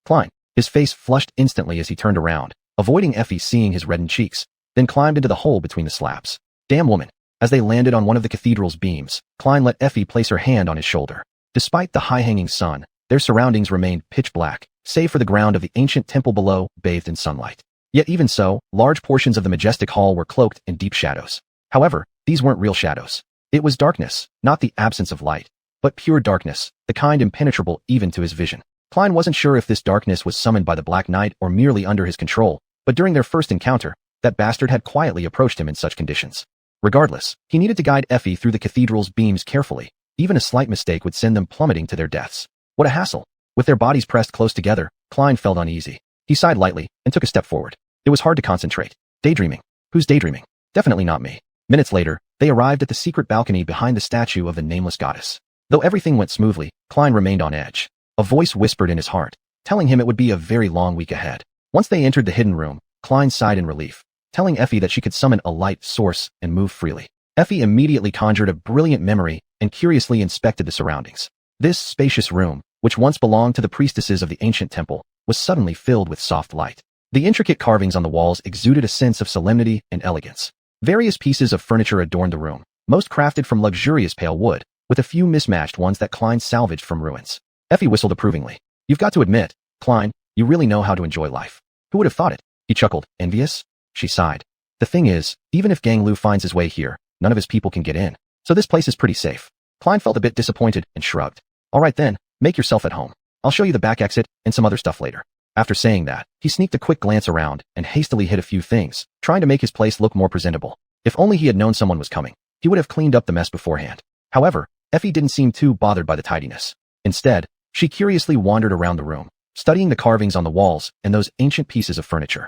Klein. His face flushed instantly as he turned around, avoiding Effie seeing his reddened cheeks, then climbed into the hole between the slabs. Damn woman. As they landed on one of the cathedral's beams, Klein let Effie place her hand on his shoulder. Despite the high-hanging sun, their surroundings remained pitch black, save for the ground of the ancient temple below, bathed in sunlight. Yet even so, large portions of the majestic hall were cloaked in deep shadows. However, these weren't real shadows. It was darkness, not the absence of light, but pure darkness, the kind impenetrable even to his vision. Klein wasn't sure if this darkness was summoned by the Black Knight or merely under his control, but during their first encounter, that bastard had quietly approached him in such conditions. Regardless, he needed to guide Effie through the cathedral's beams carefully. Even a slight mistake would send them plummeting to their deaths. What a hassle. With their bodies pressed close together, Klein felt uneasy. He sighed lightly and took a step forward. It was hard to concentrate. Daydreaming. Who's daydreaming? Definitely not me. Minutes later, they arrived at the secret balcony behind the statue of the nameless goddess. Though everything went smoothly, Klein remained on edge. A voice whispered in his heart, telling him it would be a very long week ahead. Once they entered the hidden room, Klein sighed in relief, telling Effie that she could summon a light source and move freely. Effie immediately conjured a brilliant memory and curiously inspected the surroundings. This spacious room, which once belonged to the priestesses of the ancient temple, was suddenly filled with soft light. The intricate carvings on the walls exuded a sense of solemnity and elegance. Various pieces of furniture adorned the room, most crafted from luxurious pale wood, with a few mismatched ones that Klein salvaged from ruins. Effie whistled approvingly. You've got to admit, Klein, you really know how to enjoy life. Who would have thought it? He chuckled. Envious? She sighed. The thing is, even if Gang Lu finds his way here, none of his people can get in. So this place is pretty safe. Klein felt a bit disappointed and shrugged. All right then, make yourself at home. I'll show you the back exit and some other stuff later. After saying that, he sneaked a quick glance around and hastily hid a few things, trying to make his place look more presentable. If only he had known someone was coming, he would have cleaned up the mess beforehand. However, Effie didn't seem too bothered by the tidiness. Instead, she curiously wandered around the room, studying the carvings on the walls and those ancient pieces of furniture.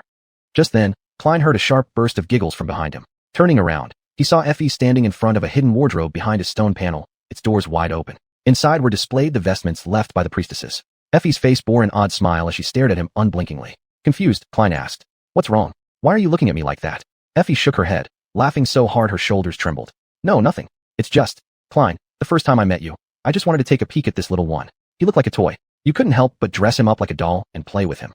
Just then, Klein heard a sharp burst of giggles from behind him. Turning around, he saw Effie standing in front of a hidden wardrobe behind a stone panel, its doors wide open. Inside were displayed the vestments left by the priestesses. Effie's face bore an odd smile as she stared at him unblinkingly. Confused, Klein asked, "What's wrong? Why are you looking at me like that?" Effie shook her head, laughing so hard her shoulders trembled. "No, nothing. It's just, Klein, the first time I met you, I just wanted to take a peek at this little one. He looked like a toy. You couldn't help but dress him up like a doll and play with him."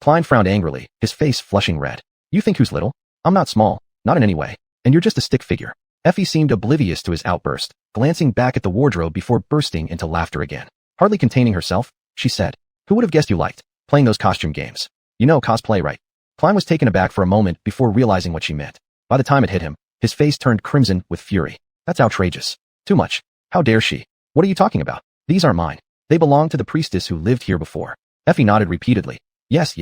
Klein frowned angrily, his face flushing red. "You think who's little? I'm not small, not in any way, and you're just a stick figure." Effie seemed oblivious to his outburst, glancing back at the wardrobe before bursting into laughter again. Hardly containing herself, she said, "Who would have guessed you liked playing those costume games? You know cosplay, right?" Klein was taken aback for a moment before realizing what she meant. By the time it hit him, his face turned crimson with fury. "That's outrageous. Too much. How dare she? What are you talking about? These aren't mine. They belong to the priestess who lived here before." Effie nodded repeatedly. Yes.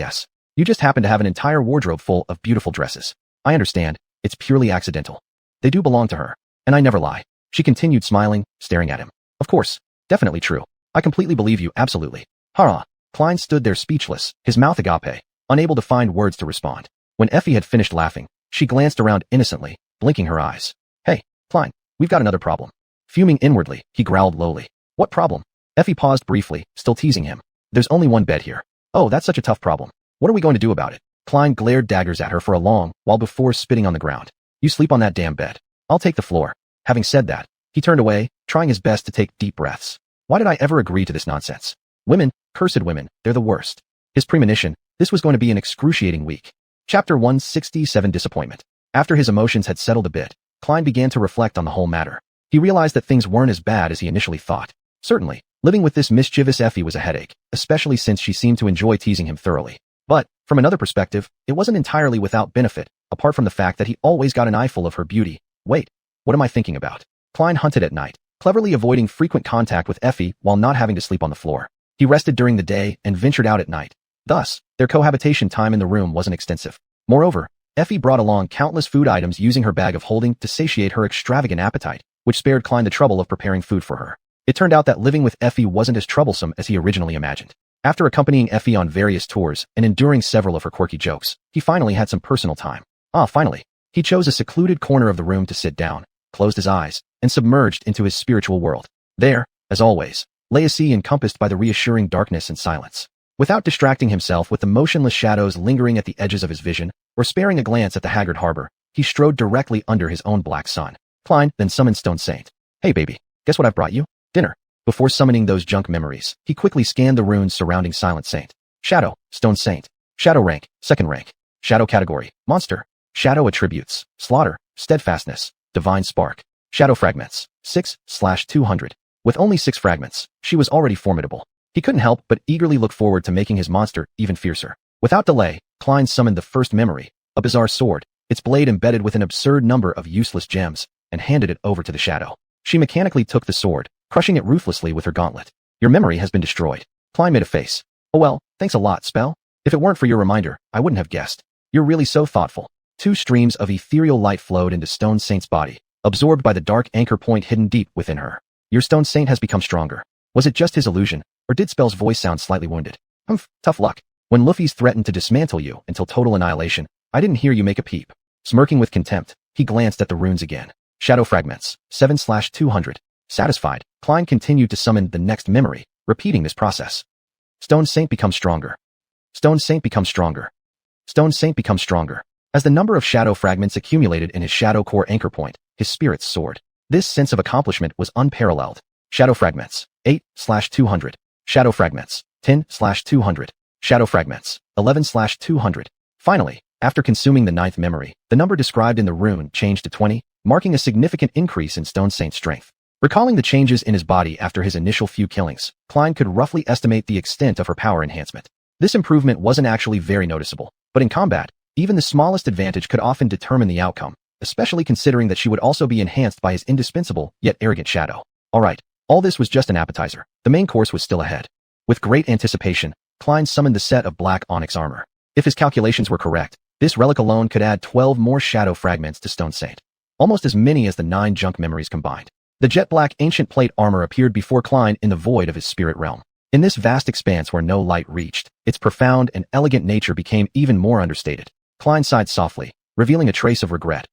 You just happen to have an entire wardrobe full of beautiful dresses. I understand. It's purely accidental. They do belong to her. And I never lie." She continued smiling, staring at him. "Of course. Definitely true. I completely believe you, absolutely." Hara. Klein stood there speechless, his mouth agape, unable to find words to respond. When Effie had finished laughing, she glanced around innocently, blinking her eyes. "Hey, Klein, we've got another problem." Fuming inwardly, he growled lowly. "What problem?" Effie paused briefly, still teasing him. "There's only one bed here." "Oh, that's such a tough problem. What are we going to do about it?" Klein glared daggers at her for a long while before spitting on the ground. "You sleep on that damn bed. I'll take the floor." Having said that, he turned away, trying his best to take deep breaths. Why did I ever agree to this nonsense? Women, cursed women, they're the worst. His premonition, this was going to be an excruciating week. Chapter 167 Disappointment. After his emotions had settled a bit, Klein began to reflect on the whole matter. He realized that things weren't as bad as he initially thought. Certainly, living with this mischievous Effie was a headache, especially since she seemed to enjoy teasing him thoroughly. But, from another perspective, it wasn't entirely without benefit, apart from the fact that he always got an eyeful of her beauty. Wait, what am I thinking about? Klein hunted at night, cleverly avoiding frequent contact with Effie while not having to sleep on the floor. He rested during the day and ventured out at night. Thus, their cohabitation time in the room wasn't extensive. Moreover, Effie brought along countless food items using her bag of holding to satiate her extravagant appetite, which spared Klein the trouble of preparing food for her. It turned out that living with Effie wasn't as troublesome as he originally imagined. After accompanying Effie on various tours and enduring several of her quirky jokes, he finally had some personal time. Finally. He chose a secluded corner of the room to sit down, closed his eyes, and submerged into his spiritual world. There, as always, lay a sea encompassed by the reassuring darkness and silence. Without distracting himself with the motionless shadows lingering at the edges of his vision, or sparing a glance at the haggard harbor, he strode directly under his own black sun. Klein then summoned Stone Saint. "Hey baby, guess what I've brought you? Dinner." Before summoning those junk memories, he quickly scanned the runes surrounding Silent Saint. Shadow, Stone Saint. Shadow rank, 2nd rank. Shadow category, monster. Shadow attributes, slaughter, steadfastness, divine spark. Shadow fragments, 6/200. With only 6 fragments, she was already formidable. He couldn't help but eagerly look forward to making his monster even fiercer. Without delay, Klein summoned the first memory, a bizarre sword, its blade embedded with an absurd number of useless gems, and handed it over to the shadow. She mechanically took the sword, crushing it ruthlessly with her gauntlet. "Your memory has been destroyed." Klein made a face. "Oh well, thanks a lot, Spell. If it weren't for your reminder, I wouldn't have guessed. You're really so thoughtful." 2 streams of ethereal light flowed into Stone Saint's body, absorbed by the dark anchor point hidden deep within her. "Your Stone Saint has become stronger." Was it just his illusion, or did Spell's voice sound slightly wounded? Tough luck. When Luffy's threatened to dismantle you until total annihilation, I didn't hear you make a peep." Smirking with contempt, he glanced at the runes again. Shadow fragments, 7/200. Satisfied, Klein continued to summon the next memory, repeating this process. Stone Saint becomes stronger. Stone Saint becomes stronger. Stone Saint becomes stronger. As the number of shadow fragments accumulated in his shadow core anchor point, his spirits soared. This sense of accomplishment was unparalleled. Shadow fragments, 8/200. Shadow fragments, 10/200. Shadow fragments, 11/200. Finally, after consuming the 9th memory, the number described in the rune changed to 20, marking a significant increase in Stone Saint's strength. Recalling the changes in his body after his initial few killings, Klein could roughly estimate the extent of her power enhancement. This improvement wasn't actually very noticeable, but in combat, even the smallest advantage could often determine the outcome, especially considering that she would also be enhanced by his indispensable, yet arrogant shadow. Alright, all this was just an appetizer. The main course was still ahead. With great anticipation, Klein summoned the set of black onyx armor. If his calculations were correct, this relic alone could add 12 more shadow fragments to Stone Saint, almost as many as the 9 junk memories combined. The jet black ancient plate armor appeared before Klein in the void of his spirit realm. In this vast expanse where no light reached, its profound and elegant nature became even more understated. Klein sighed softly, revealing a trace of regret.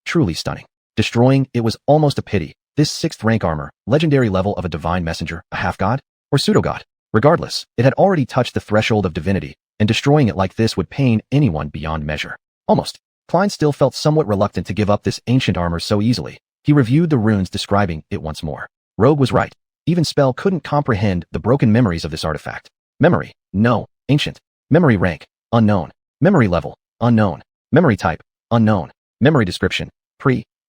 Truly stunning. Destroying it was almost a pity. This 6th rank armor, legendary level of a divine messenger, a half-god, or pseudo-god. Regardless, it had already touched the threshold of divinity, and destroying it like this would pain anyone beyond measure. Almost. Klein still felt somewhat reluctant to give up this ancient armor so easily. He reviewed the runes describing it once more. Rogue was right. Even Spell couldn't comprehend the broken memories of this artifact. Memory, no, ancient. Memory rank, unknown. Memory level, unknown. Memory type, unknown. Memory description,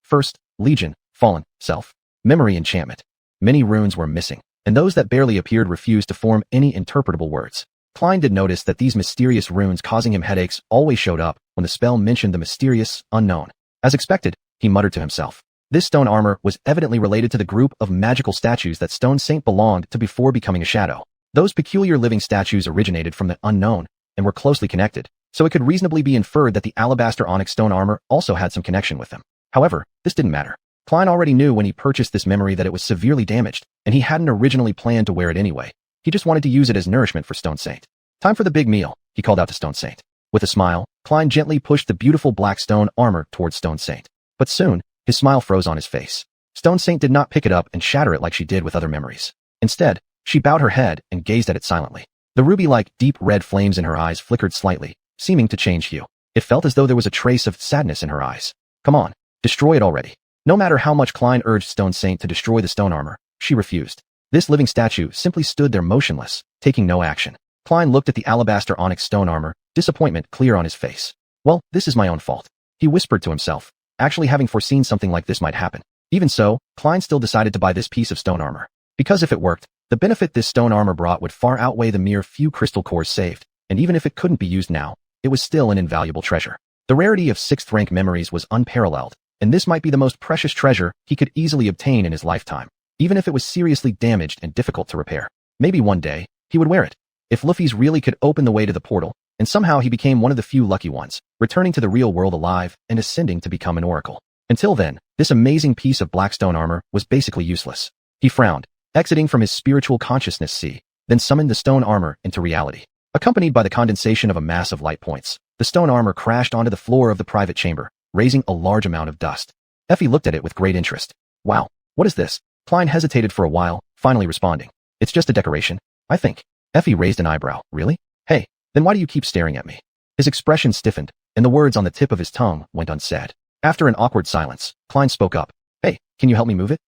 First, Legion, Fallen, Self. Memory enchantment. Many runes were missing, and those that barely appeared refused to form any interpretable words. Klein did notice that these mysterious runes causing him headaches always showed up when the spell mentioned the mysterious, unknown. As expected, he muttered to himself. This stone armor was evidently related to the group of magical statues that Stone Saint belonged to before becoming a shadow. Those peculiar living statues originated from the unknown and were closely connected, so it could reasonably be inferred that the alabaster onyx stone armor also had some connection with them. However, this didn't matter. Klein already knew when he purchased this memory that it was severely damaged, and he hadn't originally planned to wear it anyway. He just wanted to use it as nourishment for Stone Saint. "Time for the big meal," he called out to Stone Saint. With a smile, Klein gently pushed the beautiful black stone armor towards Stone Saint. But soon, his smile froze on his face. Stone Saint did not pick it up and shatter it like she did with other memories. Instead, she bowed her head and gazed at it silently. The ruby-like deep red flames in her eyes flickered slightly, seeming to change hue. It felt as though there was a trace of sadness in her eyes. "Come on, destroy it already." No matter how much Klein urged Stone Saint to destroy the stone armor, she refused. This living statue simply stood there motionless, taking no action. Klein looked at the alabaster onyx stone armor, disappointment clear on his face. "Well, this is my own fault," he whispered to himself, actually having foreseen something like this might happen. Even so, Klein still decided to buy this piece of stone armor. Because if it worked, the benefit this stone armor brought would far outweigh the mere few crystal cores saved, and even if it couldn't be used now, it was still an invaluable treasure. The rarity of 6th rank memories was unparalleled, and this might be the most precious treasure he could easily obtain in his lifetime, even if it was seriously damaged and difficult to repair. Maybe one day, he would wear it. If Luffy's really could open the way to the portal, and somehow he became one of the few lucky ones, returning to the real world alive and ascending to become an oracle. Until then, this amazing piece of blackstone armor was basically useless. He frowned, exiting from his spiritual consciousness sea, then summoned the stone armor into reality. Accompanied by the condensation of a mass of light points, the stone armor crashed onto the floor of the private chamber, raising a large amount of dust. Effie looked at it with great interest. Wow, what is this? Klein hesitated for a while, finally responding. It's just a decoration, I think. Effie raised an eyebrow. Really? Hey, then why do you keep staring at me? His expression stiffened, and the words on the tip of his tongue went unsaid. After an awkward silence, Klein spoke up. Hey, can you help me move it?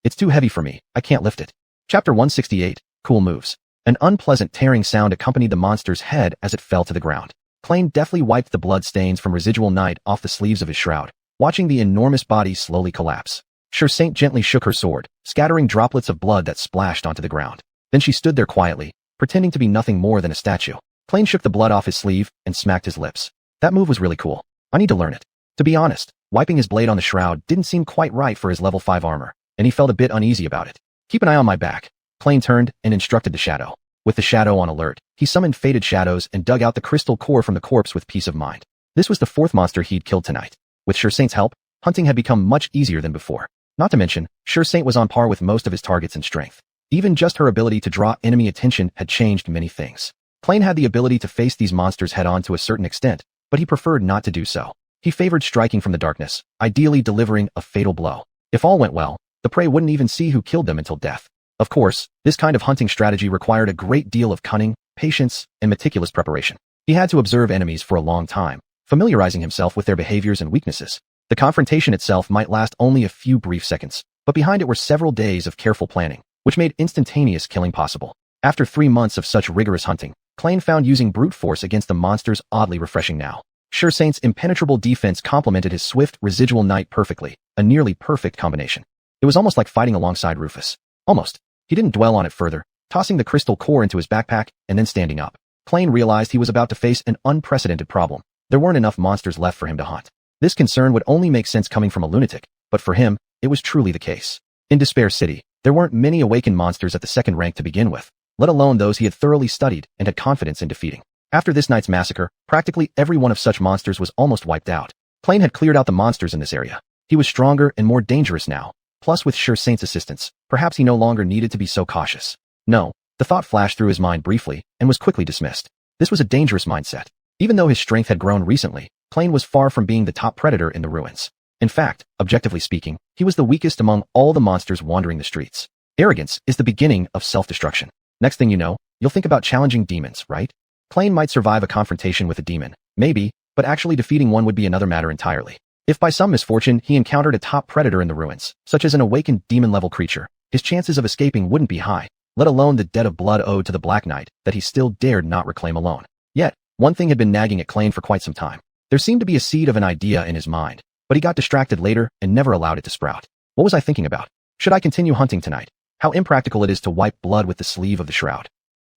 It's too heavy for me, I can't lift it. Chapter 168, Cool Moves. An unpleasant tearing sound accompanied the monster's head as it fell to the ground. Klein deftly wiped the blood stains from residual night off the sleeves of his shroud, watching the enormous body slowly collapse. Saint gently shook her sword, scattering droplets of blood that splashed onto the ground. Then she stood there quietly, pretending to be nothing more than a statue. Klein shook the blood off his sleeve and smacked his lips. That move was really cool. I need to learn it. To be honest, wiping his blade on the shroud didn't seem quite right for his level 5 armor, and he felt a bit uneasy about it. Keep an eye on my back. Klein turned and instructed the shadow. With the shadow on alert, he summoned faded shadows and dug out the crystal core from the corpse with peace of mind. This was the 4th monster he'd killed tonight. With Saint's help, hunting had become much easier than before. Not to mention, Saint was on par with most of his targets in strength. Even just her ability to draw enemy attention had changed many things. Klein had the ability to face these monsters head-on to a certain extent, but he preferred not to do so. He favored striking from the darkness, ideally delivering a fatal blow. If all went well, the prey wouldn't even see who killed them until death. Of course, this kind of hunting strategy required a great deal of cunning, patience, and meticulous preparation. He had to observe enemies for a long time, familiarizing himself with their behaviors and weaknesses. The confrontation itself might last only a few brief seconds, but behind it were several days of careful planning, which made instantaneous killing possible. After 3 months of such rigorous hunting, Klein found using brute force against the monsters oddly refreshing now. Saint's impenetrable defense complemented his swift, residual night perfectly, a nearly perfect combination. It was almost like fighting alongside Rufus. Almost. He didn't dwell on it further, tossing the crystal core into his backpack and then standing up. Klein realized he was about to face an unprecedented problem. There weren't enough monsters left for him to hunt. This concern would only make sense coming from a lunatic, but for him, it was truly the case. In Despair City, there weren't many awakened monsters at the 2nd rank to begin with, let alone those he had thoroughly studied and had confidence in defeating. After this night's massacre, practically every one of such monsters was almost wiped out. Klein had cleared out the monsters in this area. He was stronger and more dangerous now. Plus, with Saint's assistance, perhaps he no longer needed to be so cautious. No, the thought flashed through his mind briefly and was quickly dismissed. This was a dangerous mindset. Even though his strength had grown recently, Klein was far from being the top predator in the ruins. In fact, objectively speaking, he was the weakest among all the monsters wandering the streets. Arrogance is the beginning of self-destruction. Next thing you know, you'll think about challenging demons, right? Klein might survive a confrontation with a demon, maybe, but actually defeating one would be another matter entirely. If by some misfortune he encountered a top predator in the ruins, such as an awakened demon-level creature, his chances of escaping wouldn't be high, let alone the debt of blood owed to the Black Knight that he still dared not reclaim alone. Yet, one thing had been nagging at Klein for quite some time. There seemed to be a seed of an idea in his mind, but he got distracted later and never allowed it to sprout. What was I thinking about? Should I continue hunting tonight? How impractical it is to wipe blood with the sleeve of the shroud.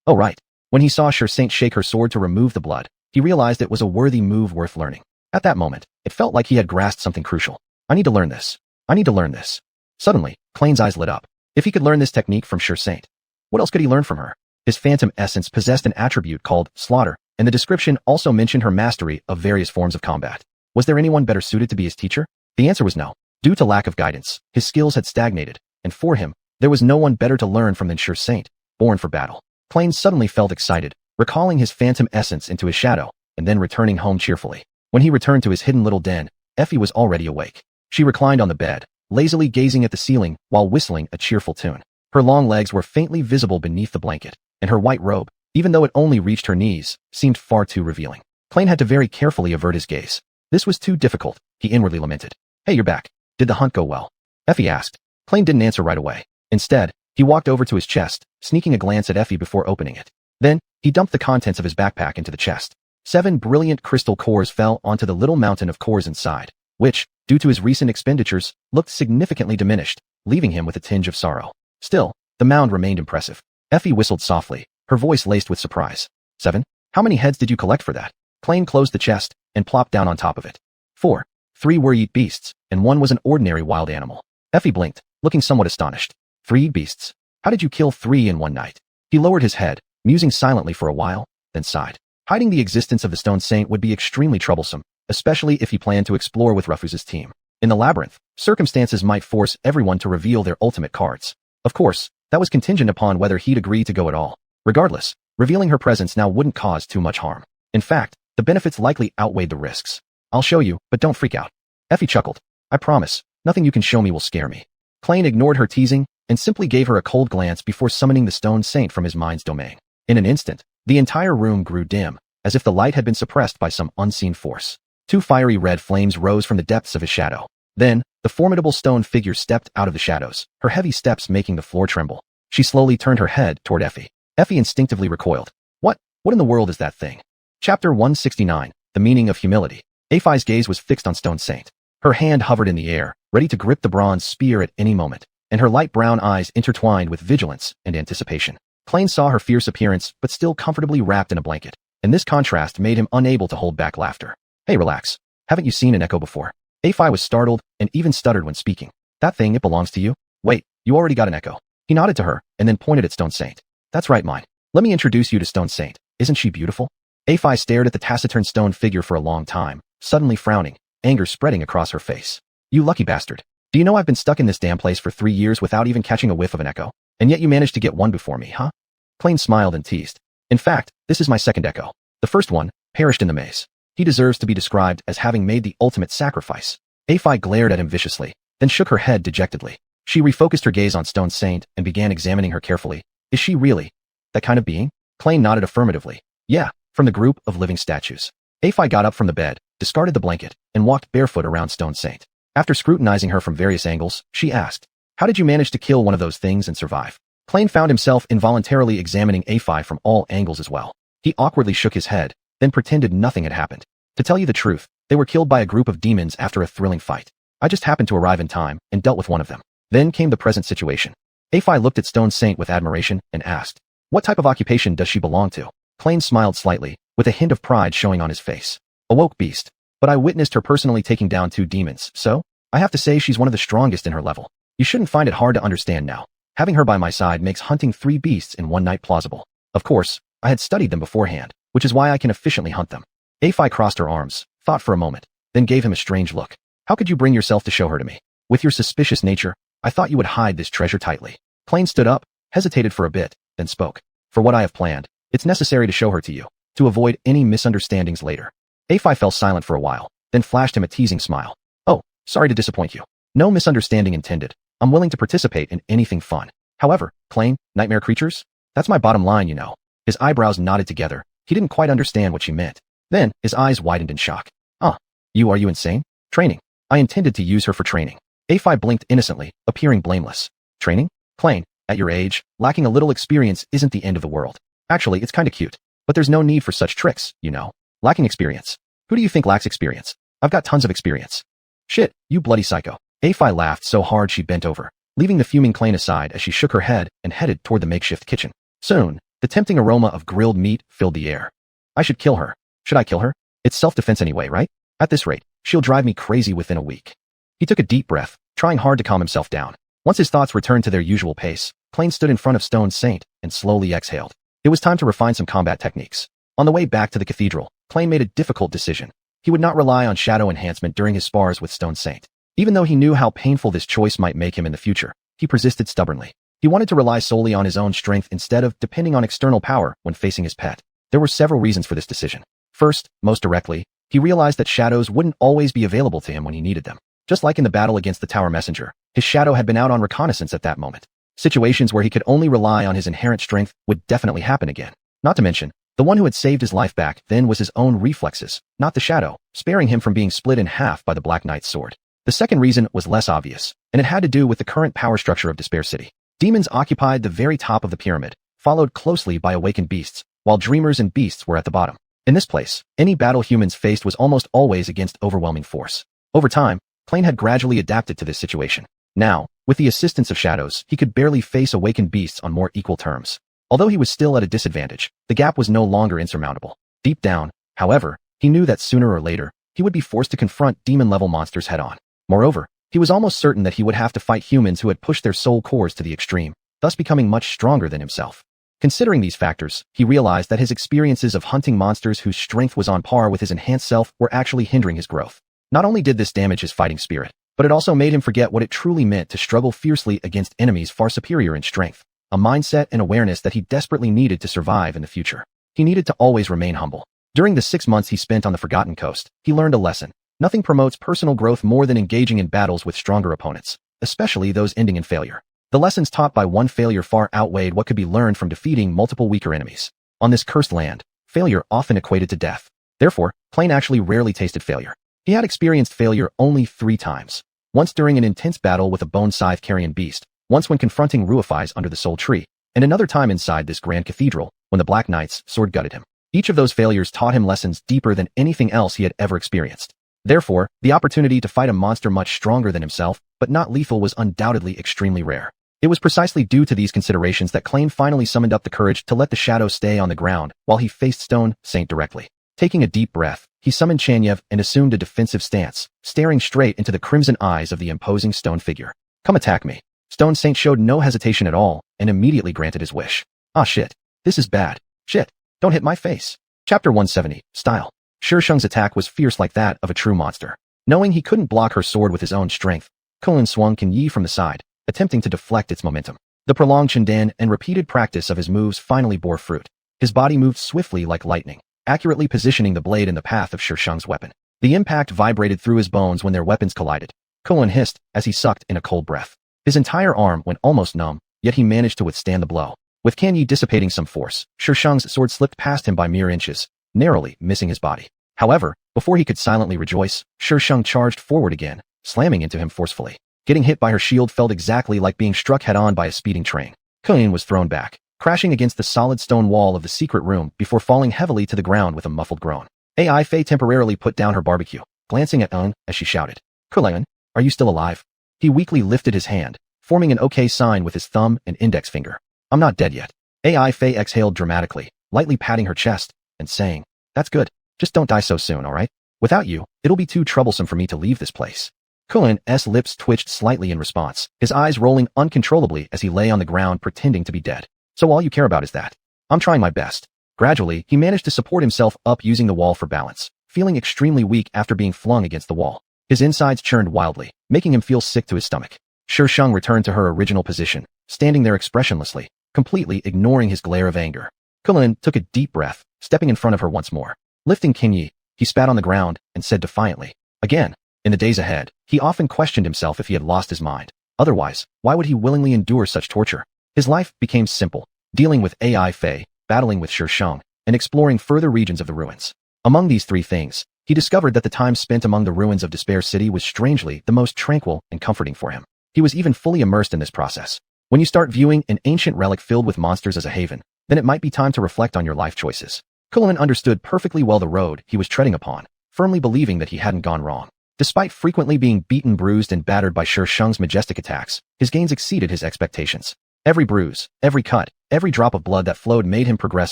Oh right. When he saw Saint shake her sword to remove the blood, he realized it was a worthy move worth learning. At that moment, it felt like he had grasped something crucial. I need to learn this. I need to learn this. Suddenly, Klein's eyes lit up. If he could learn this technique from Saint, what else could he learn from her? His phantom essence possessed an attribute called slaughter, and the description also mentioned her mastery of various forms of combat. Was there anyone better suited to be his teacher? The answer was no. Due to lack of guidance, his skills had stagnated, and for him, there was no one better to learn from than Saint, born for battle. Klein suddenly felt excited, recalling his phantom essence into his shadow, and then returning home cheerfully. When he returned to his hidden little den, Effie was already awake. She reclined on the bed, lazily gazing at the ceiling while whistling a cheerful tune. Her long legs were faintly visible beneath the blanket, and her white robe, even though it only reached her knees, seemed far too revealing. Klein had to very carefully avert his gaze. This was too difficult, he inwardly lamented. Hey, you're back. Did the hunt go well? Effie asked. Klein didn't answer right away. Instead, he walked over to his chest, sneaking a glance at Effie before opening it. Then, he dumped the contents of his backpack into the chest. 7 brilliant crystal cores fell onto the little mountain of cores inside, which, due to his recent expenditures, looked significantly diminished, leaving him with a tinge of sorrow. Still, the mound remained impressive. Effie whistled softly, her voice laced with surprise. 7? How many heads did you collect for that? Klein closed the chest and plopped down on top of it. 4. 3 were eat beasts, and 1 was an ordinary wild animal. Effie blinked, looking somewhat astonished. 3 beasts? How did you kill 3 in one night? He lowered his head, musing silently for a while, then sighed. Hiding the existence of the Stone Saint would be extremely troublesome, especially if he planned to explore with Rufus's team. In the labyrinth, circumstances might force everyone to reveal their ultimate cards. Of course, that was contingent upon whether he'd agree to go at all. Regardless, revealing her presence now wouldn't cause too much harm. In fact, the benefits likely outweighed the risks. I'll show you, but don't freak out. Effie chuckled. I promise, nothing you can show me will scare me. Klein ignored her teasing and simply gave her a cold glance before summoning the Stone Saint from his mind's domain. In an instant, the entire room grew dim, as if the light had been suppressed by some unseen force. Two fiery red flames rose from the depths of his shadow. Then, the formidable stone figure stepped out of the shadows, her heavy steps making the floor tremble. She slowly turned her head toward Effie. Effie instinctively recoiled. What in the world is that thing? Chapter 169, The Meaning of Humility. Effie's gaze was fixed on Stone Saint. Her hand hovered in the air, ready to grip the bronze spear at any moment, and her light brown eyes intertwined with vigilance and anticipation. Klein saw her fierce appearance, but still comfortably wrapped in a blanket, and this contrast made him unable to hold back laughter. Hey, relax. Haven't you seen an echo before? Effie was startled and even stuttered when speaking. That thing, it belongs to you? Wait, you already got an echo. He nodded to her and then pointed at Stone Saint. That's right, mine. Let me introduce you to Stone Saint. Isn't she beautiful? Effie stared at the taciturn stone figure for a long time, suddenly frowning, anger spreading across her face. You lucky bastard. Do you know I've been stuck in this damn place for 3 years without even catching a whiff of an echo? And yet you managed to get one before me, huh? Klein smiled and teased. In fact, this is my second echo. The first one perished in the maze. He deserves to be described as having made the ultimate sacrifice. Effie glared at him viciously, then shook her head dejectedly. She refocused her gaze on Stone Saint and began examining her carefully. Is she really that kind of being? Klein nodded affirmatively. Yeah, from the group of living statues. Effie got up from the bed, discarded the blanket, and walked barefoot around Stone Saint. After scrutinizing her from various angles, she asked, how did you manage to kill one of those things and survive? Klein found himself involuntarily examining Effie from all angles as well. He awkwardly shook his head, then pretended nothing had happened. To tell you the truth, they were killed by a group of demons after a thrilling fight. I just happened to arrive in time and dealt with one of them. Then came the present situation. Effie looked at Stone Saint with admiration and asked, what type of occupation does she belong to? Klein smiled slightly, with a hint of pride showing on his face. A woke beast. But I witnessed her personally taking down 2 demons, so I have to say she's one of the strongest in her level. You shouldn't find it hard to understand now. Having her by my side makes hunting 3 beasts in one night plausible. Of course, I had studied them beforehand, which is why I can efficiently hunt them. Effie crossed her arms, thought for a moment, then gave him a strange look. How could you bring yourself to show her to me? With your suspicious nature, I thought you would hide this treasure tightly. Klein stood up, hesitated for a bit, then spoke. For what I have planned, it's necessary to show her to you, to avoid any misunderstandings later. Effie fell silent for a while, then flashed him a teasing smile. Oh, sorry to disappoint you. No misunderstanding intended. I'm willing to participate in anything fun. However, Klein, nightmare creatures? That's my bottom line, you know. His eyebrows knotted together. He didn't quite understand what she meant. Then, his eyes widened in shock. Are you insane? Training. I intended to use her for training. Effie blinked innocently, appearing blameless. Training? Klein, at your age, lacking a little experience isn't the end of the world. Actually, it's kinda cute. But there's no need for such tricks, you know. Lacking experience. Who do you think lacks experience? I've got tons of experience. Shit, you bloody psycho. Effie laughed so hard she bent over, leaving the fuming Klein aside as she shook her head and headed toward the makeshift kitchen. Soon, the tempting aroma of grilled meat filled the air. I should kill her. Should I kill her? It's self-defense anyway, right? At this rate, she'll drive me crazy within a week. He took a deep breath, trying hard to calm himself down. Once his thoughts returned to their usual pace, Klein stood in front of Stone Saint and slowly exhaled. It was time to refine some combat techniques. On the way back to the cathedral, Klein made a difficult decision. He would not rely on shadow enhancement during his spars with Stone Saint. Even though he knew how painful this choice might make him in the future, he persisted stubbornly. He wanted to rely solely on his own strength instead of depending on external power when facing his pet. There were several reasons for this decision. First, most directly, he realized that shadows wouldn't always be available to him when he needed them. Just like in the battle against the Tower Messenger, his shadow had been out on reconnaissance at that moment. Situations where he could only rely on his inherent strength would definitely happen again. Not to mention, the one who had saved his life back then was his own reflexes, not the shadow, sparing him from being split in half by the Black Knight's sword. The second reason was less obvious, and it had to do with the current power structure of Despair City. Demons occupied the very top of the pyramid, followed closely by awakened beasts, while dreamers and beasts were at the bottom. In this place, any battle humans faced was almost always against overwhelming force. Over time, Klein had gradually adapted to this situation. Now, with the assistance of shadows, he could barely face awakened beasts on more equal terms. Although he was still at a disadvantage, the gap was no longer insurmountable. Deep down, however, he knew that sooner or later, he would be forced to confront demon-level monsters head-on. Moreover, he was almost certain that he would have to fight humans who had pushed their soul cores to the extreme, thus becoming much stronger than himself. Considering these factors, he realized that his experiences of hunting monsters whose strength was on par with his enhanced self were actually hindering his growth. Not only did this damage his fighting spirit, but it also made him forget what it truly meant to struggle fiercely against enemies far superior in strength, a mindset and awareness that he desperately needed to survive in the future. He needed to always remain humble. During the 6 months he spent on the Forgotten Coast, he learned a lesson. Nothing promotes personal growth more than engaging in battles with stronger opponents, especially those ending in failure. The lessons taught by one failure far outweighed what could be learned from defeating multiple weaker enemies. On this cursed land, failure often equated to death. Therefore, Plain actually rarely tasted failure. He had experienced failure only 3 times. Once during an intense battle with a bone scythe-carrying beast, once when confronting Ruifies under the Soul Tree, and another time inside this grand cathedral, when the Black Knight's sword gutted him. Each of those failures taught him lessons deeper than anything else he had ever experienced. Therefore, the opportunity to fight a monster much stronger than himself, but not lethal, was undoubtedly extremely rare. It was precisely due to these considerations that Klain finally summoned up the courage to let the shadow stay on the ground while he faced Stone Saint directly. Taking a deep breath, he summoned Chanyev and assumed a defensive stance, staring straight into the crimson eyes of the imposing stone figure. "Come attack me." Stone Saint showed no hesitation at all and immediately granted his wish. "Ah shit. This is bad. Shit. Don't hit my face." Chapter 170, Style. Shisheng's attack was fierce like that of a true monster. Knowing he couldn't block her sword with his own strength, Kulin swung Kan Yi from the side, attempting to deflect its momentum. The prolonged Chindan and repeated practice of his moves finally bore fruit. His body moved swiftly like lightning, accurately positioning the blade in the path of Shisheng's weapon. The impact vibrated through his bones when their weapons collided. Kulin hissed as he sucked in a cold breath. His entire arm went almost numb, yet he managed to withstand the blow. With Kan Yi dissipating some force, Shisheng's sword slipped past him by mere inches, narrowly missing his body. However, before he could silently rejoice, Shisheng charged forward again, slamming into him forcefully. Getting hit by her shield felt exactly like being struck head-on by a speeding train. Kulin was thrown back, crashing against the solid stone wall of the secret room before falling heavily to the ground with a muffled groan. AI Fei temporarily put down her barbecue, glancing at Ung as she shouted, "Kulin, are you still alive?" He weakly lifted his hand, forming an OK sign with his thumb and index finger. "I'm not dead yet." AI Fei exhaled dramatically, lightly patting her chest, and saying, "That's good. Just don't die so soon, alright? Without you, it'll be too troublesome for me to leave this place." Kulin's lips twitched slightly in response, his eyes rolling uncontrollably as he lay on the ground pretending to be dead. "So all you care about is that?" "I'm trying my best." Gradually, he managed to support himself up using the wall for balance, feeling extremely weak after being flung against the wall. His insides churned wildly, making him feel sick to his stomach. Shisheng returned to her original position, standing there expressionlessly, completely ignoring his glare of anger. Kulin took a deep breath, stepping in front of her once more. Lifting Kan Yi, he spat on the ground and said defiantly, "Again." In the days ahead, he often questioned himself if he had lost his mind. Otherwise, why would he willingly endure such torture? His life became simple, dealing with AI Fei, battling with Shisheng, and exploring further regions of the ruins. Among these 3 things, he discovered that the time spent among the ruins of Despair City was strangely the most tranquil and comforting for him. He was even fully immersed in this process. When you start viewing an ancient relic filled with monsters as a haven, then it might be time to reflect on your life choices. Kulin understood perfectly well the road he was treading upon, firmly believing that he hadn't gone wrong. Despite frequently being beaten, bruised, and battered by Shisheng's majestic attacks, his gains exceeded his expectations. Every bruise, every cut, every drop of blood that flowed made him progress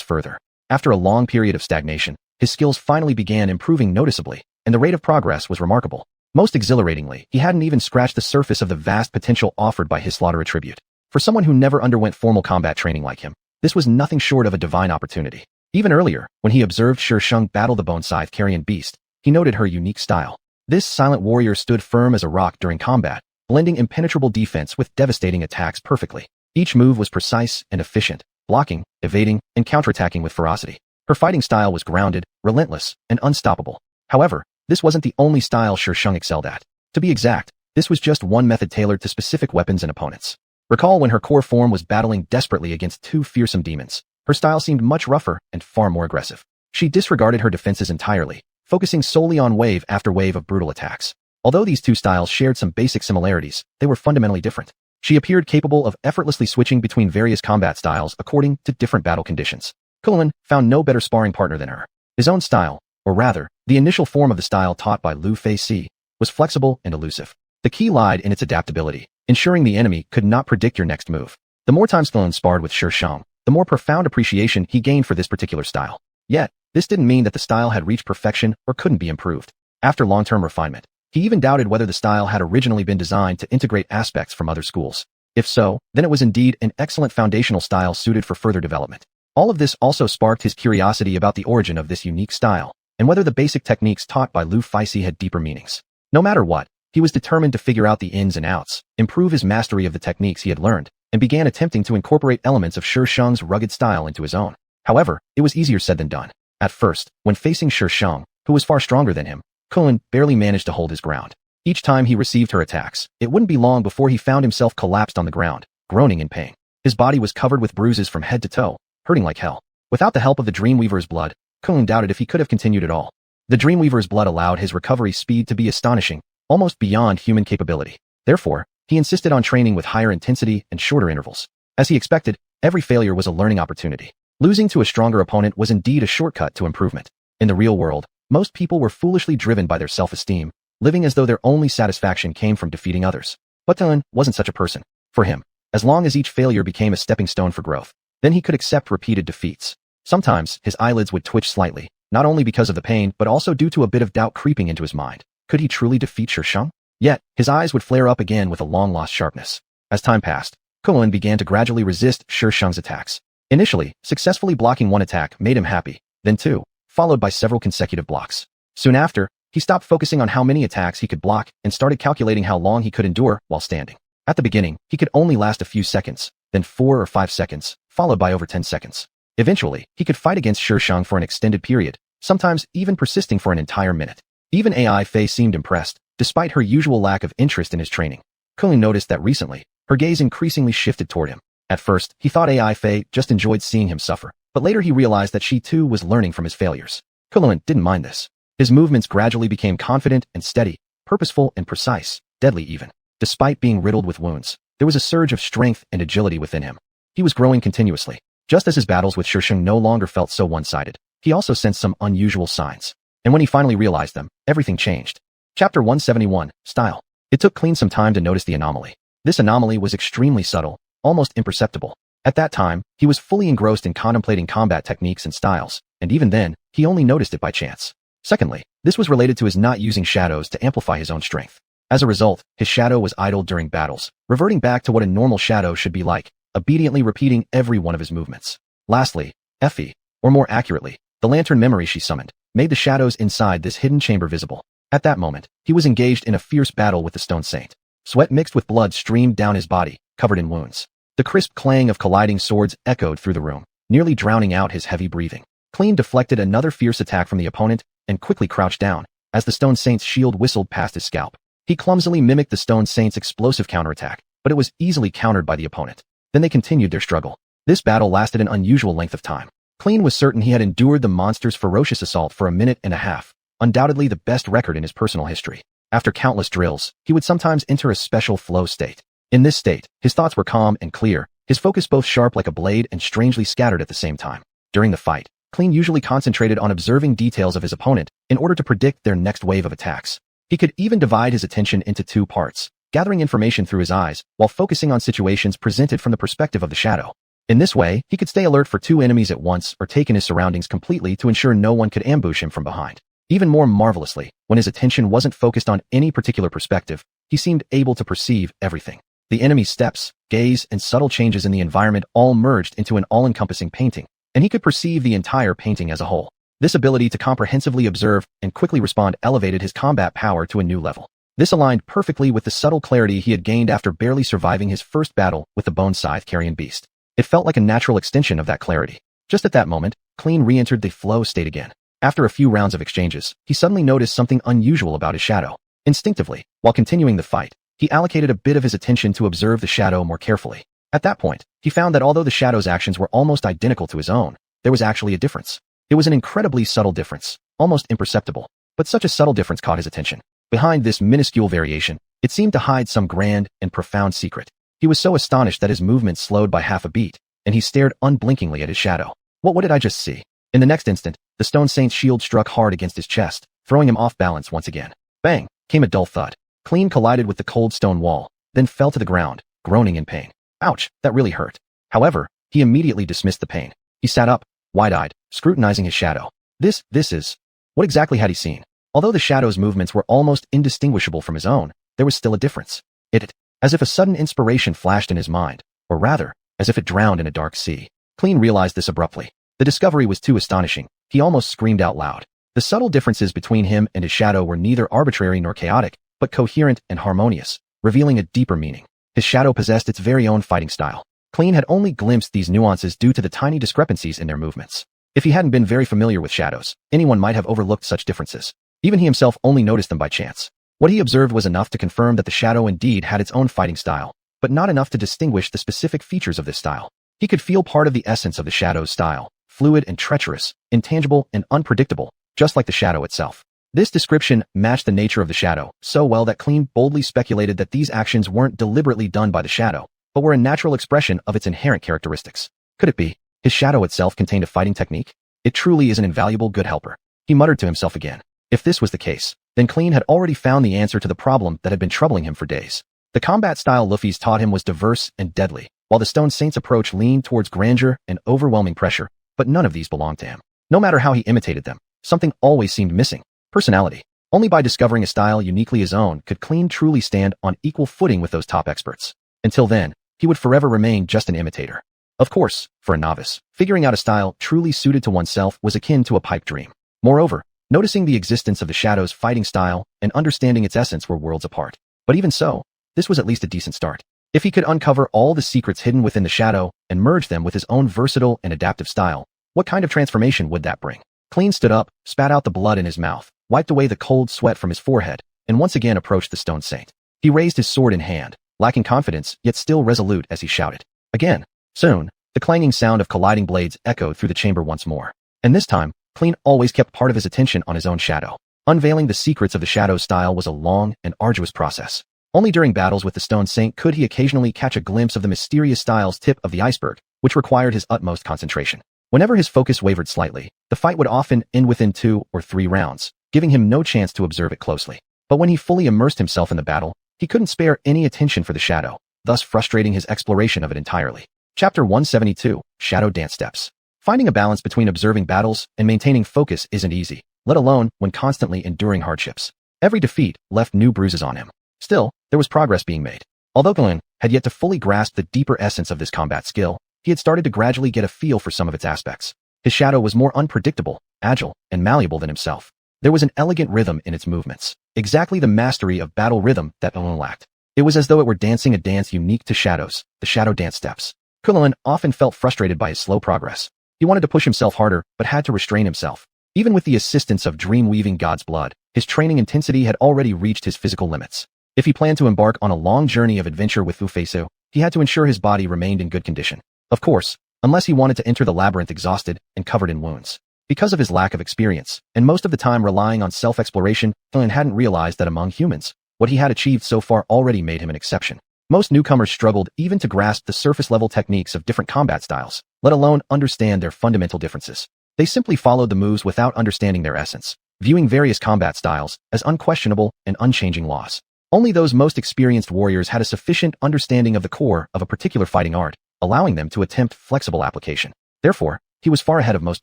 further. After a long period of stagnation, his skills finally began improving noticeably, and the rate of progress was remarkable. Most exhilaratingly, he hadn't even scratched the surface of the vast potential offered by his slaughter attribute. For someone who never underwent formal combat training like him, this was nothing short of a divine opportunity. Even earlier, when he observed Shisheng battle the bone scythe-carrying beast, he noted her unique style. This silent warrior stood firm as a rock during combat, blending impenetrable defense with devastating attacks perfectly. Each move was precise and efficient, blocking, evading, and counterattacking with ferocity. Her fighting style was grounded, relentless, and unstoppable. However, this wasn't the only style Shisheng excelled at. To be exact, this was just one method tailored to specific weapons and opponents. Recall when her core form was battling desperately against 2 fearsome demons. Her style seemed much rougher and far more aggressive. She disregarded her defenses entirely, focusing solely on wave after wave of brutal attacks. Although these 2 styles shared some basic similarities, they were fundamentally different. She appeared capable of effortlessly switching between various combat styles according to different battle conditions. Kulin found no better sparring partner than her. His own style, or rather, the initial form of the style taught by Lu Fei Si, was flexible and elusive. The key lied in its adaptability, ensuring the enemy could not predict your next move. The more times Kulin sparred with Shisheng, the more profound appreciation he gained for this particular style. Yet, this didn't mean that the style had reached perfection or couldn't be improved. After long-term refinement, he even doubted whether the style had originally been designed to integrate aspects from other schools. If so, then it was indeed an excellent foundational style suited for further development. All of this also sparked his curiosity about the origin of this unique style, and whether the basic techniques taught by Lu Faixi had deeper meanings. No matter what, he was determined to figure out the ins and outs, improve his mastery of the techniques he had learned, and began attempting to incorporate elements of Shi Sheng's rugged style into his own. However, it was easier said than done. At first, when facing Shi Sheng, who was far stronger than him, Xuanhuan barely managed to hold his ground. Each time he received her attacks, it wouldn't be long before he found himself collapsed on the ground, groaning in pain. His body was covered with bruises from head to toe, hurting like hell. Without the help of the Dreamweaver's blood, Xuanhuan doubted if he could have continued at all. The Dreamweaver's blood allowed his recovery speed to be astonishing, almost beyond human capability. Therefore, he insisted on training with higher intensity and shorter intervals. As he expected, every failure was a learning opportunity. Losing to a stronger opponent was indeed a shortcut to improvement. In the real world, most people were foolishly driven by their self-esteem, living as though their only satisfaction came from defeating others. But Xuanhuan wasn't such a person. For him, as long as each failure became a stepping stone for growth, then he could accept repeated defeats. Sometimes, his eyelids would twitch slightly, not only because of the pain but also due to a bit of doubt creeping into his mind. Could he truly defeat Shi Sheng? Yet, his eyes would flare up again with a long-lost sharpness. As time passed, Xuanhuan began to gradually resist Shi Sheng's attacks. Initially, successfully blocking one attack made him happy, then two, followed by several consecutive blocks. Soon after, he stopped focusing on how many attacks he could block and started calculating how long he could endure while standing. At the beginning, he could only last a few seconds, then 4 or 5 seconds, followed by over 10 seconds. Eventually, he could fight against Shi Sheng for an extended period, sometimes even persisting for an entire minute. Even AI Fei seemed impressed, despite her usual lack of interest in his training. Xuanhuan noticed that recently, her gaze increasingly shifted toward him. At first, he thought AI Fei just enjoyed seeing him suffer, but later he realized that she too was learning from his failures. Xuanhuan didn't mind this. His movements gradually became confident and steady, purposeful and precise, deadly even. Despite being riddled with wounds, there was a surge of strength and agility within him. He was growing continuously. Just as his battles with Shi Sheng no longer felt so one-sided, he also sensed some unusual signs. And when he finally realized them, everything changed. Chapter 171, Style. It took Clean some time to notice the anomaly. This anomaly was extremely subtle, almost imperceptible. At that time, he was fully engrossed in contemplating combat techniques and styles, and even then, he only noticed it by chance. Secondly, this was related to his not using shadows to amplify his own strength. As a result, his shadow was idle during battles, reverting back to what a normal shadow should be like, obediently repeating every one of his movements. Lastly, Effie, or more accurately, the lantern memory she summoned, made the shadows inside this hidden chamber visible. At that moment, he was engaged in a fierce battle with the Stone Saint. Sweat mixed with blood streamed down his body, covered in wounds. The crisp clang of colliding swords echoed through the room, nearly drowning out his heavy breathing. Clean deflected another fierce attack from the opponent and quickly crouched down, as the Stone Saint's shield whistled past his scalp. He clumsily mimicked the Stone Saint's explosive counterattack, but it was easily countered by the opponent. Then they continued their struggle. This battle lasted an unusual length of time. Clean was certain he had endured the monster's ferocious assault for a minute and a half, undoubtedly the best record in his personal history. After countless drills, he would sometimes enter a special flow state. In this state, his thoughts were calm and clear, his focus both sharp like a blade and strangely scattered at the same time. During the fight, Clean usually concentrated on observing details of his opponent in order to predict their next wave of attacks. He could even divide his attention into two parts, gathering information through his eyes while focusing on situations presented from the perspective of the shadow. In this way, he could stay alert for two enemies at once or take in his surroundings completely to ensure no one could ambush him from behind. Even more marvelously, when his attention wasn't focused on any particular perspective, he seemed able to perceive everything. The enemy's steps, gaze, and subtle changes in the environment all merged into an all-encompassing painting, and he could perceive the entire painting as a whole. This ability to comprehensively observe and quickly respond elevated his combat power to a new level. This aligned perfectly with the subtle clarity he had gained after barely surviving his first battle with the bone scythe carrion beast. It felt like a natural extension of that clarity. Just at that moment, Clean re-entered the flow state again. After a few rounds of exchanges, he suddenly noticed something unusual about his shadow. Instinctively, while continuing the fight, he allocated a bit of his attention to observe the shadow more carefully. At that point, he found that although the shadow's actions were almost identical to his own, there was actually a difference. It was an incredibly subtle difference, almost imperceptible, but such a subtle difference caught his attention. Behind this minuscule variation, it seemed to hide some grand and profound secret. He was so astonished that his movements slowed by half a beat, and he stared unblinkingly at his shadow. What did I just see? In the next instant, the Stone Saint's shield struck hard against his chest, throwing him off balance once again. Bang! Came a dull thud. Clean collided with the cold stone wall, then fell to the ground, groaning in pain. Ouch, that really hurt. However, he immediately dismissed the pain. He sat up, wide-eyed, scrutinizing his shadow. This is... What exactly had he seen? Although the shadow's movements were almost indistinguishable from his own, there was still a difference. It as if a sudden inspiration flashed in his mind, or rather, as if it drowned in a dark sea. Clean realized this abruptly. The discovery was too astonishing. He almost screamed out loud. The subtle differences between him and his shadow were neither arbitrary nor chaotic, but coherent and harmonious, revealing a deeper meaning. His shadow possessed its very own fighting style. Clean had only glimpsed these nuances due to the tiny discrepancies in their movements. If he hadn't been very familiar with shadows, anyone might have overlooked such differences. Even he himself only noticed them by chance. What he observed was enough to confirm that the shadow indeed had its own fighting style, but not enough to distinguish the specific features of this style. He could feel part of the essence of the shadow's style, fluid and treacherous, intangible and unpredictable, just like the shadow itself. This description matched the nature of the shadow so well that Clean boldly speculated that these actions weren't deliberately done by the shadow, but were a natural expression of its inherent characteristics. Could it be? His shadow itself contained a fighting technique? It truly is an invaluable good helper. He muttered to himself again. If this was the case, then Clean had already found the answer to the problem that had been troubling him for days. The combat style Luffy's taught him was diverse and deadly, while the Stone Saint's approach leaned towards grandeur and overwhelming pressure, but none of these belonged to him. No matter how he imitated them, something always seemed missing. Personality. Only by discovering a style uniquely his own could Clean truly stand on equal footing with those top experts. Until then, he would forever remain just an imitator. Of course, for a novice, figuring out a style truly suited to oneself was akin to a pipe dream. Moreover, noticing the existence of the shadow's fighting style and understanding its essence were worlds apart. But even so, this was at least a decent start. If he could uncover all the secrets hidden within the shadow and merge them with his own versatile and adaptive style, what kind of transformation would that bring? Clean stood up, spat out the blood in his mouth, wiped away the cold sweat from his forehead, and once again approached the Stone Saint. He raised his sword in hand, lacking confidence, yet still resolute as he shouted. Again. Soon, the clanging sound of colliding blades echoed through the chamber once more. And this time, Clean always kept part of his attention on his own shadow. Unveiling the secrets of the shadow's style was a long and arduous process. Only during battles with the Stone Saint could he occasionally catch a glimpse of the mysterious style's tip of the iceberg, which required his utmost concentration. Whenever his focus wavered slightly, the fight would often end within 2 or 3 rounds, giving him no chance to observe it closely. But when he fully immersed himself in the battle, he couldn't spare any attention for the shadow, thus frustrating his exploration of it entirely. Chapter 172, Shadow Dance Steps. Finding a balance between observing battles and maintaining focus isn't easy, let alone when constantly enduring hardships. Every defeat left new bruises on him. Still, there was progress being made. Although Clean had yet to fully grasp the deeper essence of this combat skill, he had started to gradually get a feel for some of its aspects. His shadow was more unpredictable, agile, and malleable than himself. There was an elegant rhythm in its movements, exactly the mastery of battle rhythm that Clean lacked. It was as though it were dancing a dance unique to shadows, the shadow dance steps. Clean often felt frustrated by his slow progress. He wanted to push himself harder, but had to restrain himself. Even with the assistance of dream-weaving God's blood, his training intensity had already reached his physical limits. If he planned to embark on a long journey of adventure with Fu-Feisu, he had to ensure his body remained in good condition. Of course, unless he wanted to enter the labyrinth exhausted and covered in wounds. Because of his lack of experience, and most of the time relying on self-exploration, Clean hadn't realized that among humans, what he had achieved so far already made him an exception. Most newcomers struggled even to grasp the surface-level techniques of different combat styles, let alone understand their fundamental differences. They simply followed the moves without understanding their essence, viewing various combat styles as unquestionable and unchanging laws. Only those most experienced warriors had a sufficient understanding of the core of a particular fighting art, allowing them to attempt flexible application. Therefore, he was far ahead of most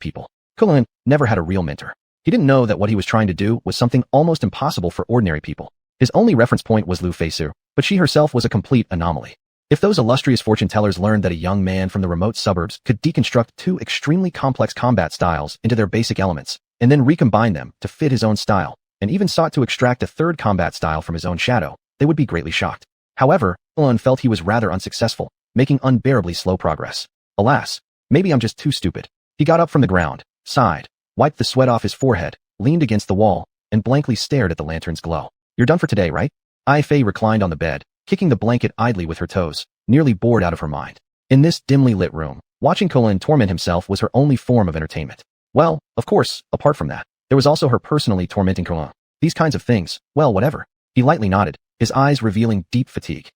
people. Clean never had a real mentor. He didn't know that what he was trying to do was something almost impossible for ordinary people. His only reference point was Lu Feisu, but she herself was a complete anomaly. If those illustrious fortune-tellers learned that a young man from the remote suburbs could deconstruct 2 extremely complex combat styles into their basic elements, and then recombine them to fit his own style, and even sought to extract a 3rd combat style from his own shadow, they would be greatly shocked. However, Clean felt he was rather unsuccessful, making unbearably slow progress. Alas, maybe I'm just too stupid. He got up from the ground, sighed, wiped the sweat off his forehead, leaned against the wall, and blankly stared at the lantern's glow. You're done for today, right? Fei reclined on the bed, kicking the blanket idly with her toes, nearly bored out of her mind. In this dimly lit room, watching Clean torment himself was her only form of entertainment. Well, of course, apart from that, there was also her personally tormenting Clein. These kinds of things, well, whatever. He lightly nodded, his eyes revealing deep fatigue.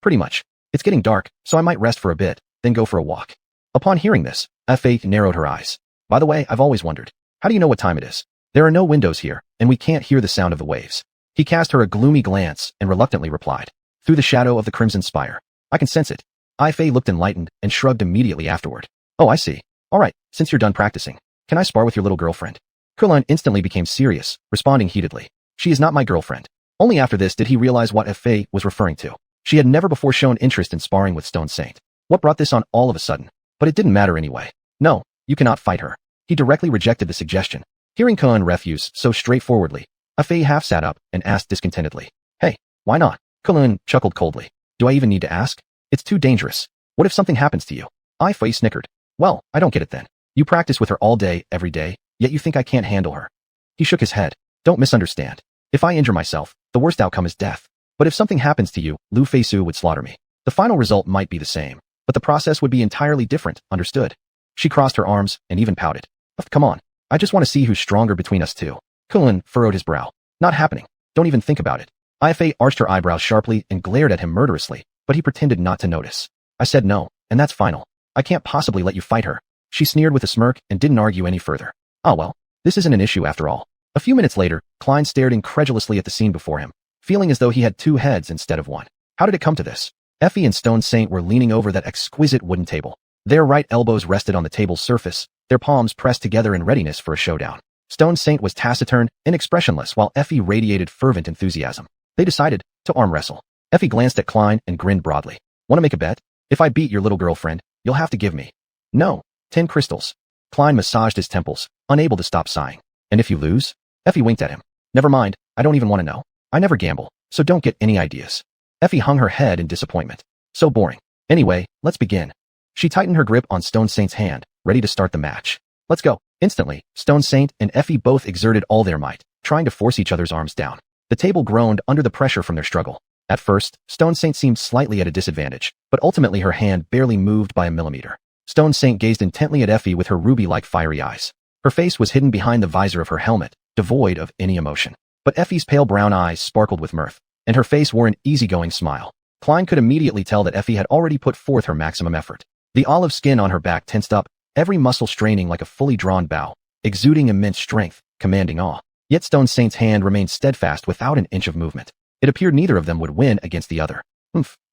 Pretty much. It's getting dark, so I might rest for a bit, then go for a walk. Upon hearing this, Fei narrowed her eyes. By the way, I've always wondered, how do you know what time it is? There are no windows here, and we can't hear the sound of the waves. He cast her a gloomy glance and reluctantly replied, through the shadow of the crimson spire. I can sense it. Fei looked enlightened and shrugged immediately afterward. Oh, I see. All right, since you're done practicing, can I spar with your little girlfriend? Clein instantly became serious, responding heatedly. She is not my girlfriend. Only after this did he realize what Fei was referring to. She had never before shown interest in sparring with Stone Saint. What brought this on all of a sudden? But it didn't matter anyway. No, you cannot fight her. He directly rejected the suggestion. Hearing Kun refuse so straightforwardly, Fei half sat up and asked discontentedly. Hey, why not? Kun chuckled coldly. Do I even need to ask? It's too dangerous. What if something happens to you? Fei snickered. Well, I don't get it then. You practice with her all day, every day, yet you think I can't handle her. He shook his head. Don't misunderstand. If I injure myself, the worst outcome is death. But if something happens to you, Lu Feisu would slaughter me. The final result might be the same, but the process would be entirely different, understood? She crossed her arms and even pouted. Come on. I just want to see who's stronger between us two. Kun furrowed his brow. Not happening. Don't even think about it. Fei arched her eyebrows sharply and glared at him murderously, but he pretended not to notice. I said no, and that's final. I can't possibly let you fight her. She sneered with a smirk and didn't argue any further. Ah well, this isn't an issue after all. A few minutes later, Klein stared incredulously at the scene before him, feeling as though he had two heads instead of one. How did it come to this? Effie and Stone Saint were leaning over that exquisite wooden table. Their right elbows rested on the table's surface, their palms pressed together in readiness for a showdown. Stone Saint was taciturn and expressionless while Effie radiated fervent enthusiasm. They decided to arm wrestle. Effie glanced at Klein and grinned broadly. Want to make a bet? If I beat your little girlfriend, you'll have to give me. No, 10 crystals. Klein massaged his temples, unable to stop sighing. And if you lose? Effie winked at him. Never mind, I don't even want to know. I never gamble, so don't get any ideas. Effie hung her head in disappointment. So boring. Anyway, let's begin. She tightened her grip on Stone Saint's hand, ready to start the match. Let's go. Instantly, Stone Saint and Effie both exerted all their might, trying to force each other's arms down. The table groaned under the pressure from their struggle. At first, Stone Saint seemed slightly at a disadvantage, but ultimately her hand barely moved by a millimeter. Stone Saint gazed intently at Effie with her ruby-like fiery eyes. Her face was hidden behind the visor of her helmet, devoid of any emotion. But Effie's pale brown eyes sparkled with mirth, and her face wore an easygoing smile. Klein could immediately tell that Effie had already put forth her maximum effort. The olive skin on her back tensed up, every muscle straining like a fully drawn bow, exuding immense strength, commanding awe. Yet Stone Saint's hand remained steadfast without an inch of movement. It appeared neither of them would win against the other.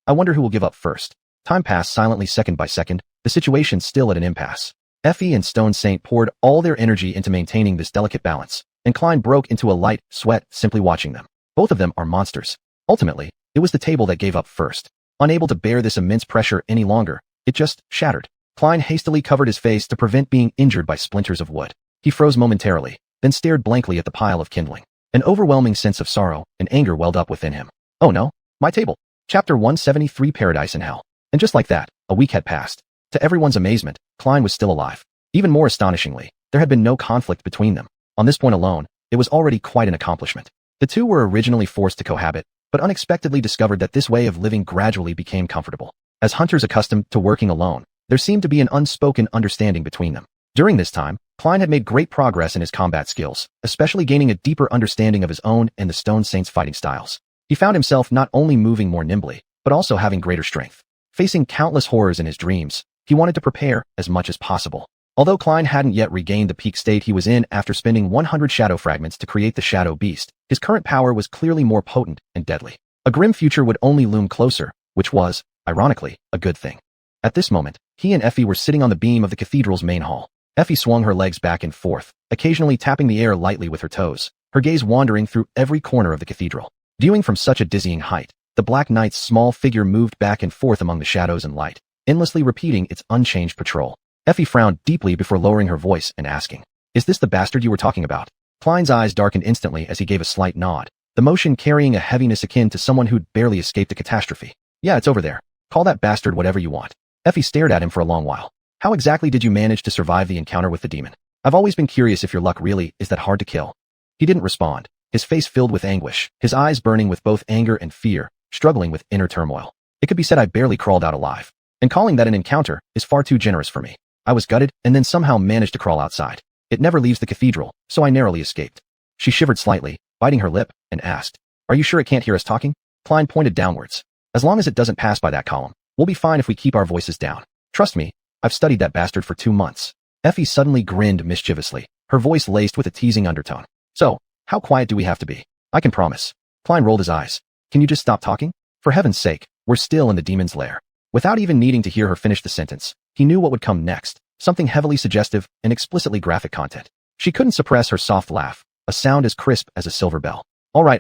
I wonder who will give up first. Time passed silently second by second, the situation still at an impasse. Effie and Stone Saint poured all their energy into maintaining this delicate balance, and Klein broke into a light sweat simply watching them. Both of them are monsters. Ultimately, it was the table that gave up first. Unable to bear this immense pressure any longer, it just shattered. Klein hastily covered his face to prevent being injured by splinters of wood. He froze momentarily, then stared blankly at the pile of kindling. An overwhelming sense of sorrow and anger welled up within him. Oh no, my table. Chapter 173 Paradise in Hell. And just like that, a week had passed. To everyone's amazement, Klein was still alive. Even more astonishingly, there had been no conflict between them. On this point alone, it was already quite an accomplishment. The two were originally forced to cohabit, but unexpectedly discovered that this way of living gradually became comfortable. As hunters accustomed to working alone, there seemed to be an unspoken understanding between them. During this time, Klein had made great progress in his combat skills, especially gaining a deeper understanding of his own and the Stone Saint's fighting styles. He found himself not only moving more nimbly, but also having greater strength. Facing countless horrors in his dreams, he wanted to prepare as much as possible. Although Klein hadn't yet regained the peak state he was in after spending 100 shadow fragments to create the Shadow Beast, his current power was clearly more potent and deadly. A grim future would only loom closer, which was, ironically, a good thing. At this moment, he and Effie were sitting on the beam of the cathedral's main hall. Effie swung her legs back and forth, occasionally tapping the air lightly with her toes, her gaze wandering through every corner of the cathedral. Viewing from such a dizzying height, the Black Knight's small figure moved back and forth among the shadows and light, endlessly repeating its unchanged patrol. Effie frowned deeply before lowering her voice and asking, "Is this the bastard you were talking about?" Klein's eyes darkened instantly as he gave a slight nod, the motion carrying a heaviness akin to someone who'd barely escaped a catastrophe. "Yeah, it's over there. Call that bastard whatever you want." Effie stared at him for a long while. "How exactly did you manage to survive the encounter with the demon? I've always been curious if your luck really is that hard to kill." He didn't respond, his face filled with anguish, his eyes burning with both anger and fear, struggling with inner turmoil. "It could be said I barely crawled out alive. And calling that an encounter is far too generous for me. I was gutted and then somehow managed to crawl outside. It never leaves the cathedral, so I narrowly escaped." She shivered slightly, biting her lip, and asked, "Are you sure it can't hear us talking?" Klein pointed downwards. "As long as it doesn't pass by that column, we'll be fine if we keep our voices down. Trust me, I've studied that bastard for 2 months." Effie suddenly grinned mischievously, her voice laced with a teasing undertone. "So, how quiet do we have to be? I can promise." Klein rolled his eyes. "Can you just stop talking? For heaven's sake, we're still in the demon's lair." Without even needing to hear her finish the sentence, he knew what would come next, something heavily suggestive and explicitly graphic content. She couldn't suppress her soft laugh, a sound as crisp as a silver bell. All right.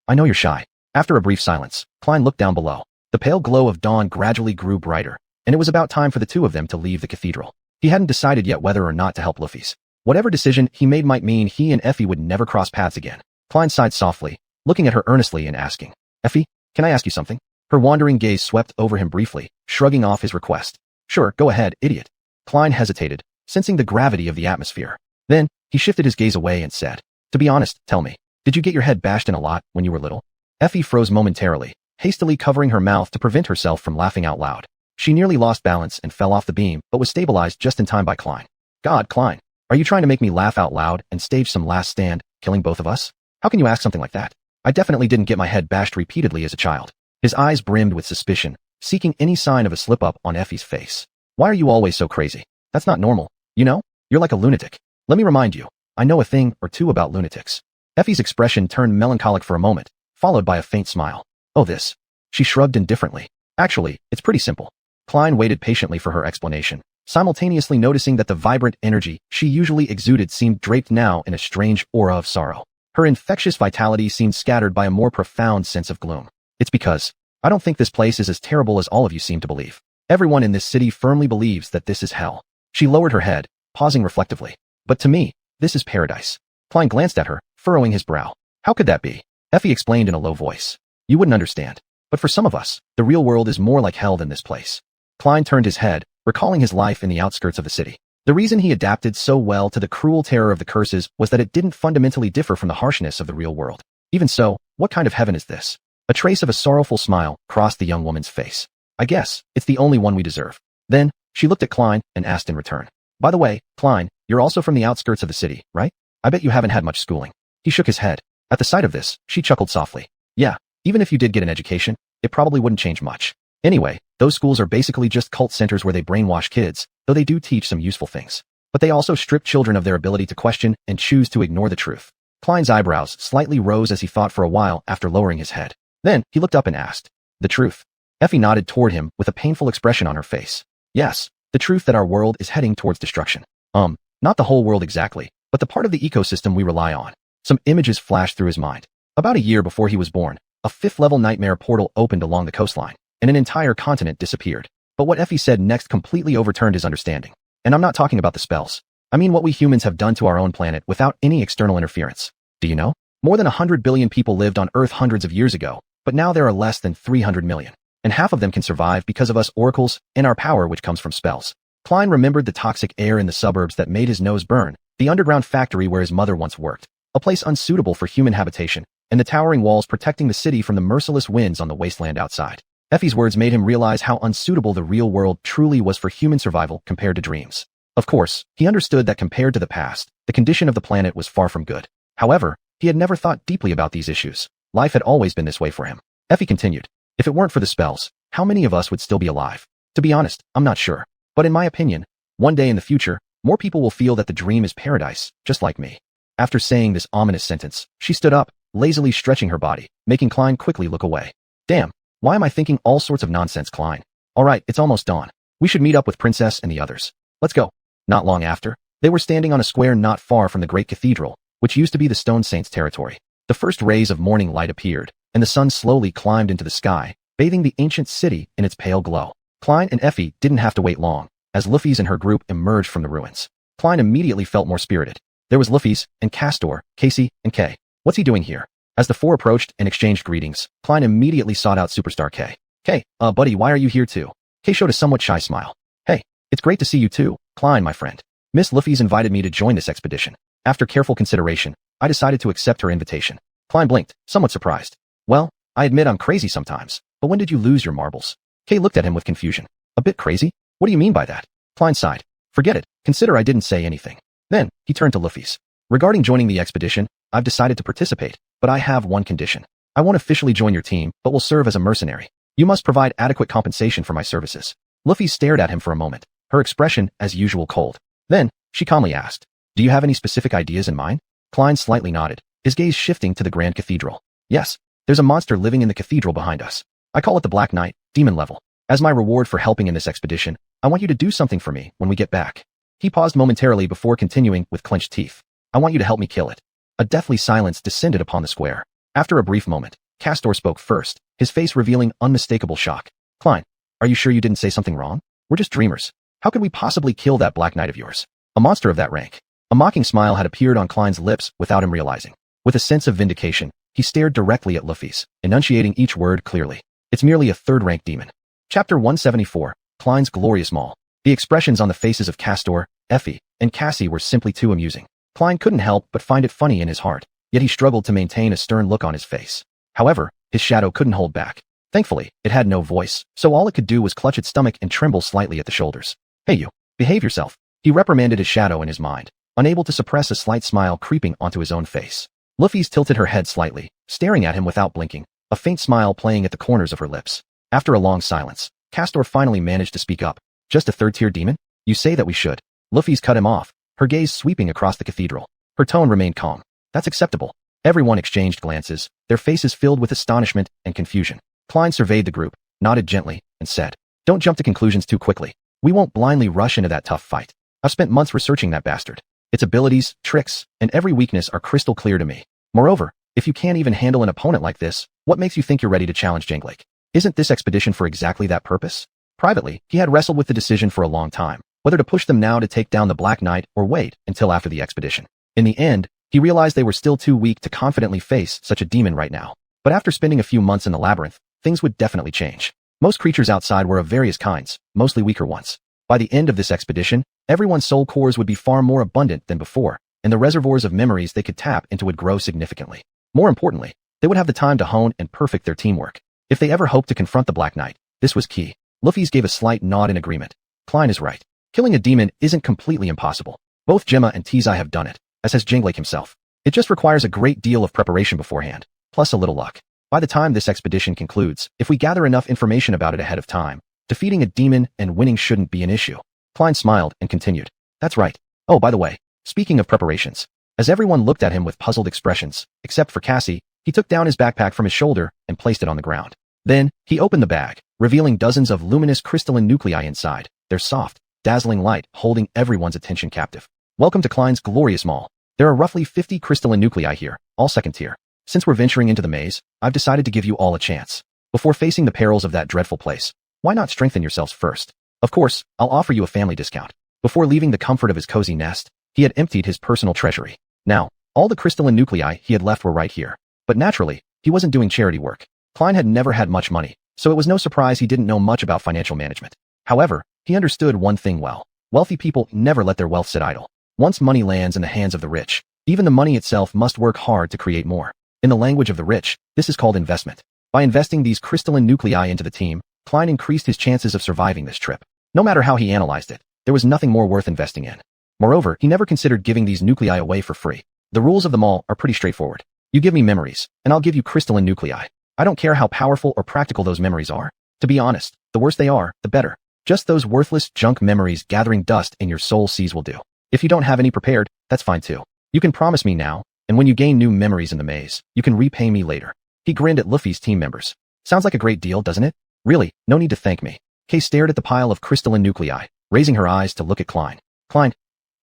I know you're shy." After a brief silence, Klein looked down below. The pale glow of dawn gradually grew brighter, and it was about time for the two of them to leave the cathedral. He hadn't decided yet whether or not to help Luffy's. Whatever decision he made might mean he and Effie would never cross paths again. Klein sighed softly, looking at her earnestly and asking, "Effie, can I ask you something?" Her wandering gaze swept over him briefly, shrugging off his request. "Sure, go ahead, idiot." Klein hesitated, sensing the gravity of the atmosphere. Then, he shifted his gaze away and said, "To be honest, tell me, did you get your head bashed in a lot when you were little?" Effie froze momentarily, hastily covering her mouth to prevent herself from laughing out loud. She nearly lost balance and fell off the beam, but was stabilized just in time by Klein. "God, Klein, are you trying to make me laugh out loud and stage some last stand, killing both of us? How can you ask something like that? I definitely didn't get my head bashed repeatedly as a child." His eyes brimmed with suspicion, seeking any sign of a slip-up on Effie's face. "Why are you always so crazy? That's not normal. You know, you're like a lunatic. Let me remind you, I know a thing or two about lunatics." Effie's expression turned melancholic for a moment, followed by a faint smile. "Oh, this." She shrugged indifferently. "Actually, it's pretty simple." Klein waited patiently for her explanation, simultaneously noticing that the vibrant energy she usually exuded seemed draped now in a strange aura of sorrow. Her infectious vitality seemed scattered by a more profound sense of gloom. "It's because I don't think this place is as terrible as all of you seem to believe. Everyone in this city firmly believes that this is hell." She lowered her head, pausing reflectively. "But to me, this is paradise." Klein glanced at her, furrowing his brow. "How could that be?" Effie explained in a low voice. "You wouldn't understand. But for some of us, the real world is more like hell than this place." Klein turned his head, recalling his life in the outskirts of the city. The reason he adapted so well to the cruel terror of the curses was that it didn't fundamentally differ from the harshness of the real world. Even so, what kind of heaven is this? A trace of a sorrowful smile crossed the young woman's face. "I guess it's the only one we deserve." Then, she looked at Klein and asked in return, "By the way, Klein, you're also from the outskirts of the city, right? I bet you haven't had much schooling." He shook his head. At the sight of this, she chuckled softly. "Yeah, even if you did get an education, it probably wouldn't change much. Anyway, those schools are basically just cult centers where they brainwash kids, though they do teach some useful things. But they also strip children of their ability to question and choose to ignore the truth." Klein's eyebrows slightly rose as he thought for a while after lowering his head. Then, he looked up and asked, "The truth?" Effie nodded toward him with a painful expression on her face. "Yes, the truth that our world is heading towards destruction. Not the whole world exactly, but the part of the ecosystem we rely on." Some images flashed through his mind. About a year before he was born, a fifth-level nightmare portal opened along the coastline, and an entire continent disappeared. But what Effie said next completely overturned his understanding. And I'm not talking about the spells. I mean what we humans have done to our own planet without any external interference. Do you know? More than 100 billion people lived on Earth hundreds of years ago, but now there are less than 300 million. And half of them can survive because of us oracles and our power which comes from spells. Klein remembered the toxic air in the suburbs that made his nose burn, the underground factory where his mother once worked, a place unsuitable for human habitation, and the towering walls protecting the city from the merciless winds on the wasteland outside. Effie's words made him realize how unsuitable the real world truly was for human survival compared to dreams. Of course, he understood that compared to the past, the condition of the planet was far from good. However, he had never thought deeply about these issues. Life had always been this way for him. Effie continued, "If it weren't for the spells, how many of us would still be alive? To be honest, I'm not sure. But in my opinion, one day in the future, more people will feel that the dream is paradise, just like me." After saying this ominous sentence, she stood up, lazily stretching her body, making Klein quickly look away. "Damn, why am I thinking all sorts of nonsense, Klein? All right, it's almost dawn. We should meet up with Princess and the others. Let's go." Not long after, they were standing on a square not far from the great cathedral, which used to be the Stone Saints' territory. The first rays of morning light appeared, and the sun slowly climbed into the sky, bathing the ancient city in its pale glow. Klein and Effie didn't have to wait long, as Luffy's and her group emerged from the ruins. Klein immediately felt more spirited. There was Luffy's, and Castor, Casey, and Kay. What's he doing here? As the four approached and exchanged greetings, Klein immediately sought out Superstar Kay. "Kay, buddy, why are you here too?" Kay showed a somewhat shy smile. "Hey, it's great to see you too, Klein, my friend. Miss Luffy's invited me to join this expedition. After careful consideration, I decided to accept her invitation." Klein blinked, somewhat surprised. "Well, I admit I'm crazy sometimes, but when did you lose your marbles?" Kay looked at him with confusion. "A bit crazy? What do you mean by that?" Klein sighed. "Forget it, consider I didn't say anything." Then, he turned to Luffy's. "Regarding joining the expedition, I've decided to participate, but I have one condition. I won't officially join your team, but will serve as a mercenary. You must provide adequate compensation for my services." Luffy stared at him for a moment, her expression, as usual, cold. Then, she calmly asked, "Do you have any specific ideas in mind?" Klein slightly nodded, his gaze shifting to the Grand Cathedral. "Yes, there's a monster living in the cathedral behind us. I call it the Black Knight, demon level. As my reward for helping in this expedition, I want you to do something for me when we get back." He paused momentarily before continuing with clenched teeth. "I want you to help me kill it." A deathly silence descended upon the square. After a brief moment, Castor spoke first, his face revealing unmistakable shock. Klein, are you sure you didn't say something wrong? We're just dreamers. How could we possibly kill that Black Knight of yours? A monster of that rank. A mocking smile had appeared on Klein's lips without him realizing. With a sense of vindication, he stared directly at Luffy's, enunciating each word clearly. It's merely a third-rank demon. Chapter 174, Klein's Glorious Maul. The expressions on the faces of Castor, Effie, and Cassie were simply too amusing. Klein couldn't help but find it funny in his heart, yet he struggled to maintain a stern look on his face. However, his shadow couldn't hold back. Thankfully, it had no voice, so all it could do was clutch its stomach and tremble slightly at the shoulders. Hey you, behave yourself. He reprimanded his shadow in his mind, unable to suppress a slight smile creeping onto his own face. Luffy's tilted her head slightly, staring at him without blinking, a faint smile playing at the corners of her lips. After a long silence, Castor finally managed to speak up. Just a third-tier demon? You say that we should. Luffy's cut him off, her gaze sweeping across the cathedral. Her tone remained calm. That's acceptable. Everyone exchanged glances, their faces filled with astonishment and confusion. Klein surveyed the group, nodded gently, and said, Don't jump to conclusions too quickly. We won't blindly rush into that tough fight. I've spent months researching that bastard. Its abilities, tricks, and every weakness are crystal clear to me. Moreover, if you can't even handle an opponent like this, what makes you think you're ready to challenge Janglake? Isn't this expedition for exactly that purpose? Privately, he had wrestled with the decision for a long time, whether to push them now to take down the Black Knight or wait until after the expedition. In the end, he realized they were still too weak to confidently face such a demon right now. But after spending a few months in the labyrinth, things would definitely change. Most creatures outside were of various kinds, mostly weaker ones. By the end of this expedition, everyone's soul cores would be far more abundant than before, and the reservoirs of memories they could tap into would grow significantly. More importantly, they would have the time to hone and perfect their teamwork. If they ever hoped to confront the Black Knight, this was key. Luffy's gave a slight nod in agreement. Klein is right. Killing a demon isn't completely impossible. Both Gemma and Tizai have done it, as has Janglake himself. It just requires a great deal of preparation beforehand, plus a little luck. By the time this expedition concludes, if we gather enough information about it ahead of time, defeating a demon and winning shouldn't be an issue. Klein smiled and continued. That's right. Oh, by the way, speaking of preparations. As everyone looked at him with puzzled expressions, except for Cassie, he took down his backpack from his shoulder and placed it on the ground. Then, he opened the bag, revealing dozens of luminous crystalline nuclei inside, their soft, dazzling light holding everyone's attention captive. Welcome to Klein's Glorious Maul. There are roughly 50 crystalline nuclei here, all second tier. Since we're venturing into the maze, I've decided to give you all a chance. Before facing the perils of that dreadful place, why not strengthen yourselves first? Of course, I'll offer you a family discount. Before leaving the comfort of his cozy nest, he had emptied his personal treasury. Now, all the crystalline nuclei he had left were right here. But naturally, he wasn't doing charity work. Klein had never had much money, so it was no surprise he didn't know much about financial management. However, he understood one thing well. Wealthy people never let their wealth sit idle. Once money lands in the hands of the rich, even the money itself must work hard to create more. In the language of the rich, this is called investment. By investing these crystalline nuclei into the team, Klein increased his chances of surviving this trip. No matter how he analyzed it, there was nothing more worth investing in. Moreover, he never considered giving these nuclei away for free. The rules of them all are pretty straightforward. You give me memories, and I'll give you crystalline nuclei. I don't care how powerful or practical those memories are. To be honest, the worse they are, the better. Just those worthless junk memories gathering dust in your soul seas will do. If you don't have any prepared, that's fine too. You can promise me now, and when you gain new memories in the maze, you can repay me later. He grinned at Luffy's team members. Sounds like a great deal, doesn't it? Really, no need to thank me. Kay stared at the pile of crystalline nuclei, raising her eyes to look at Klein. Klein,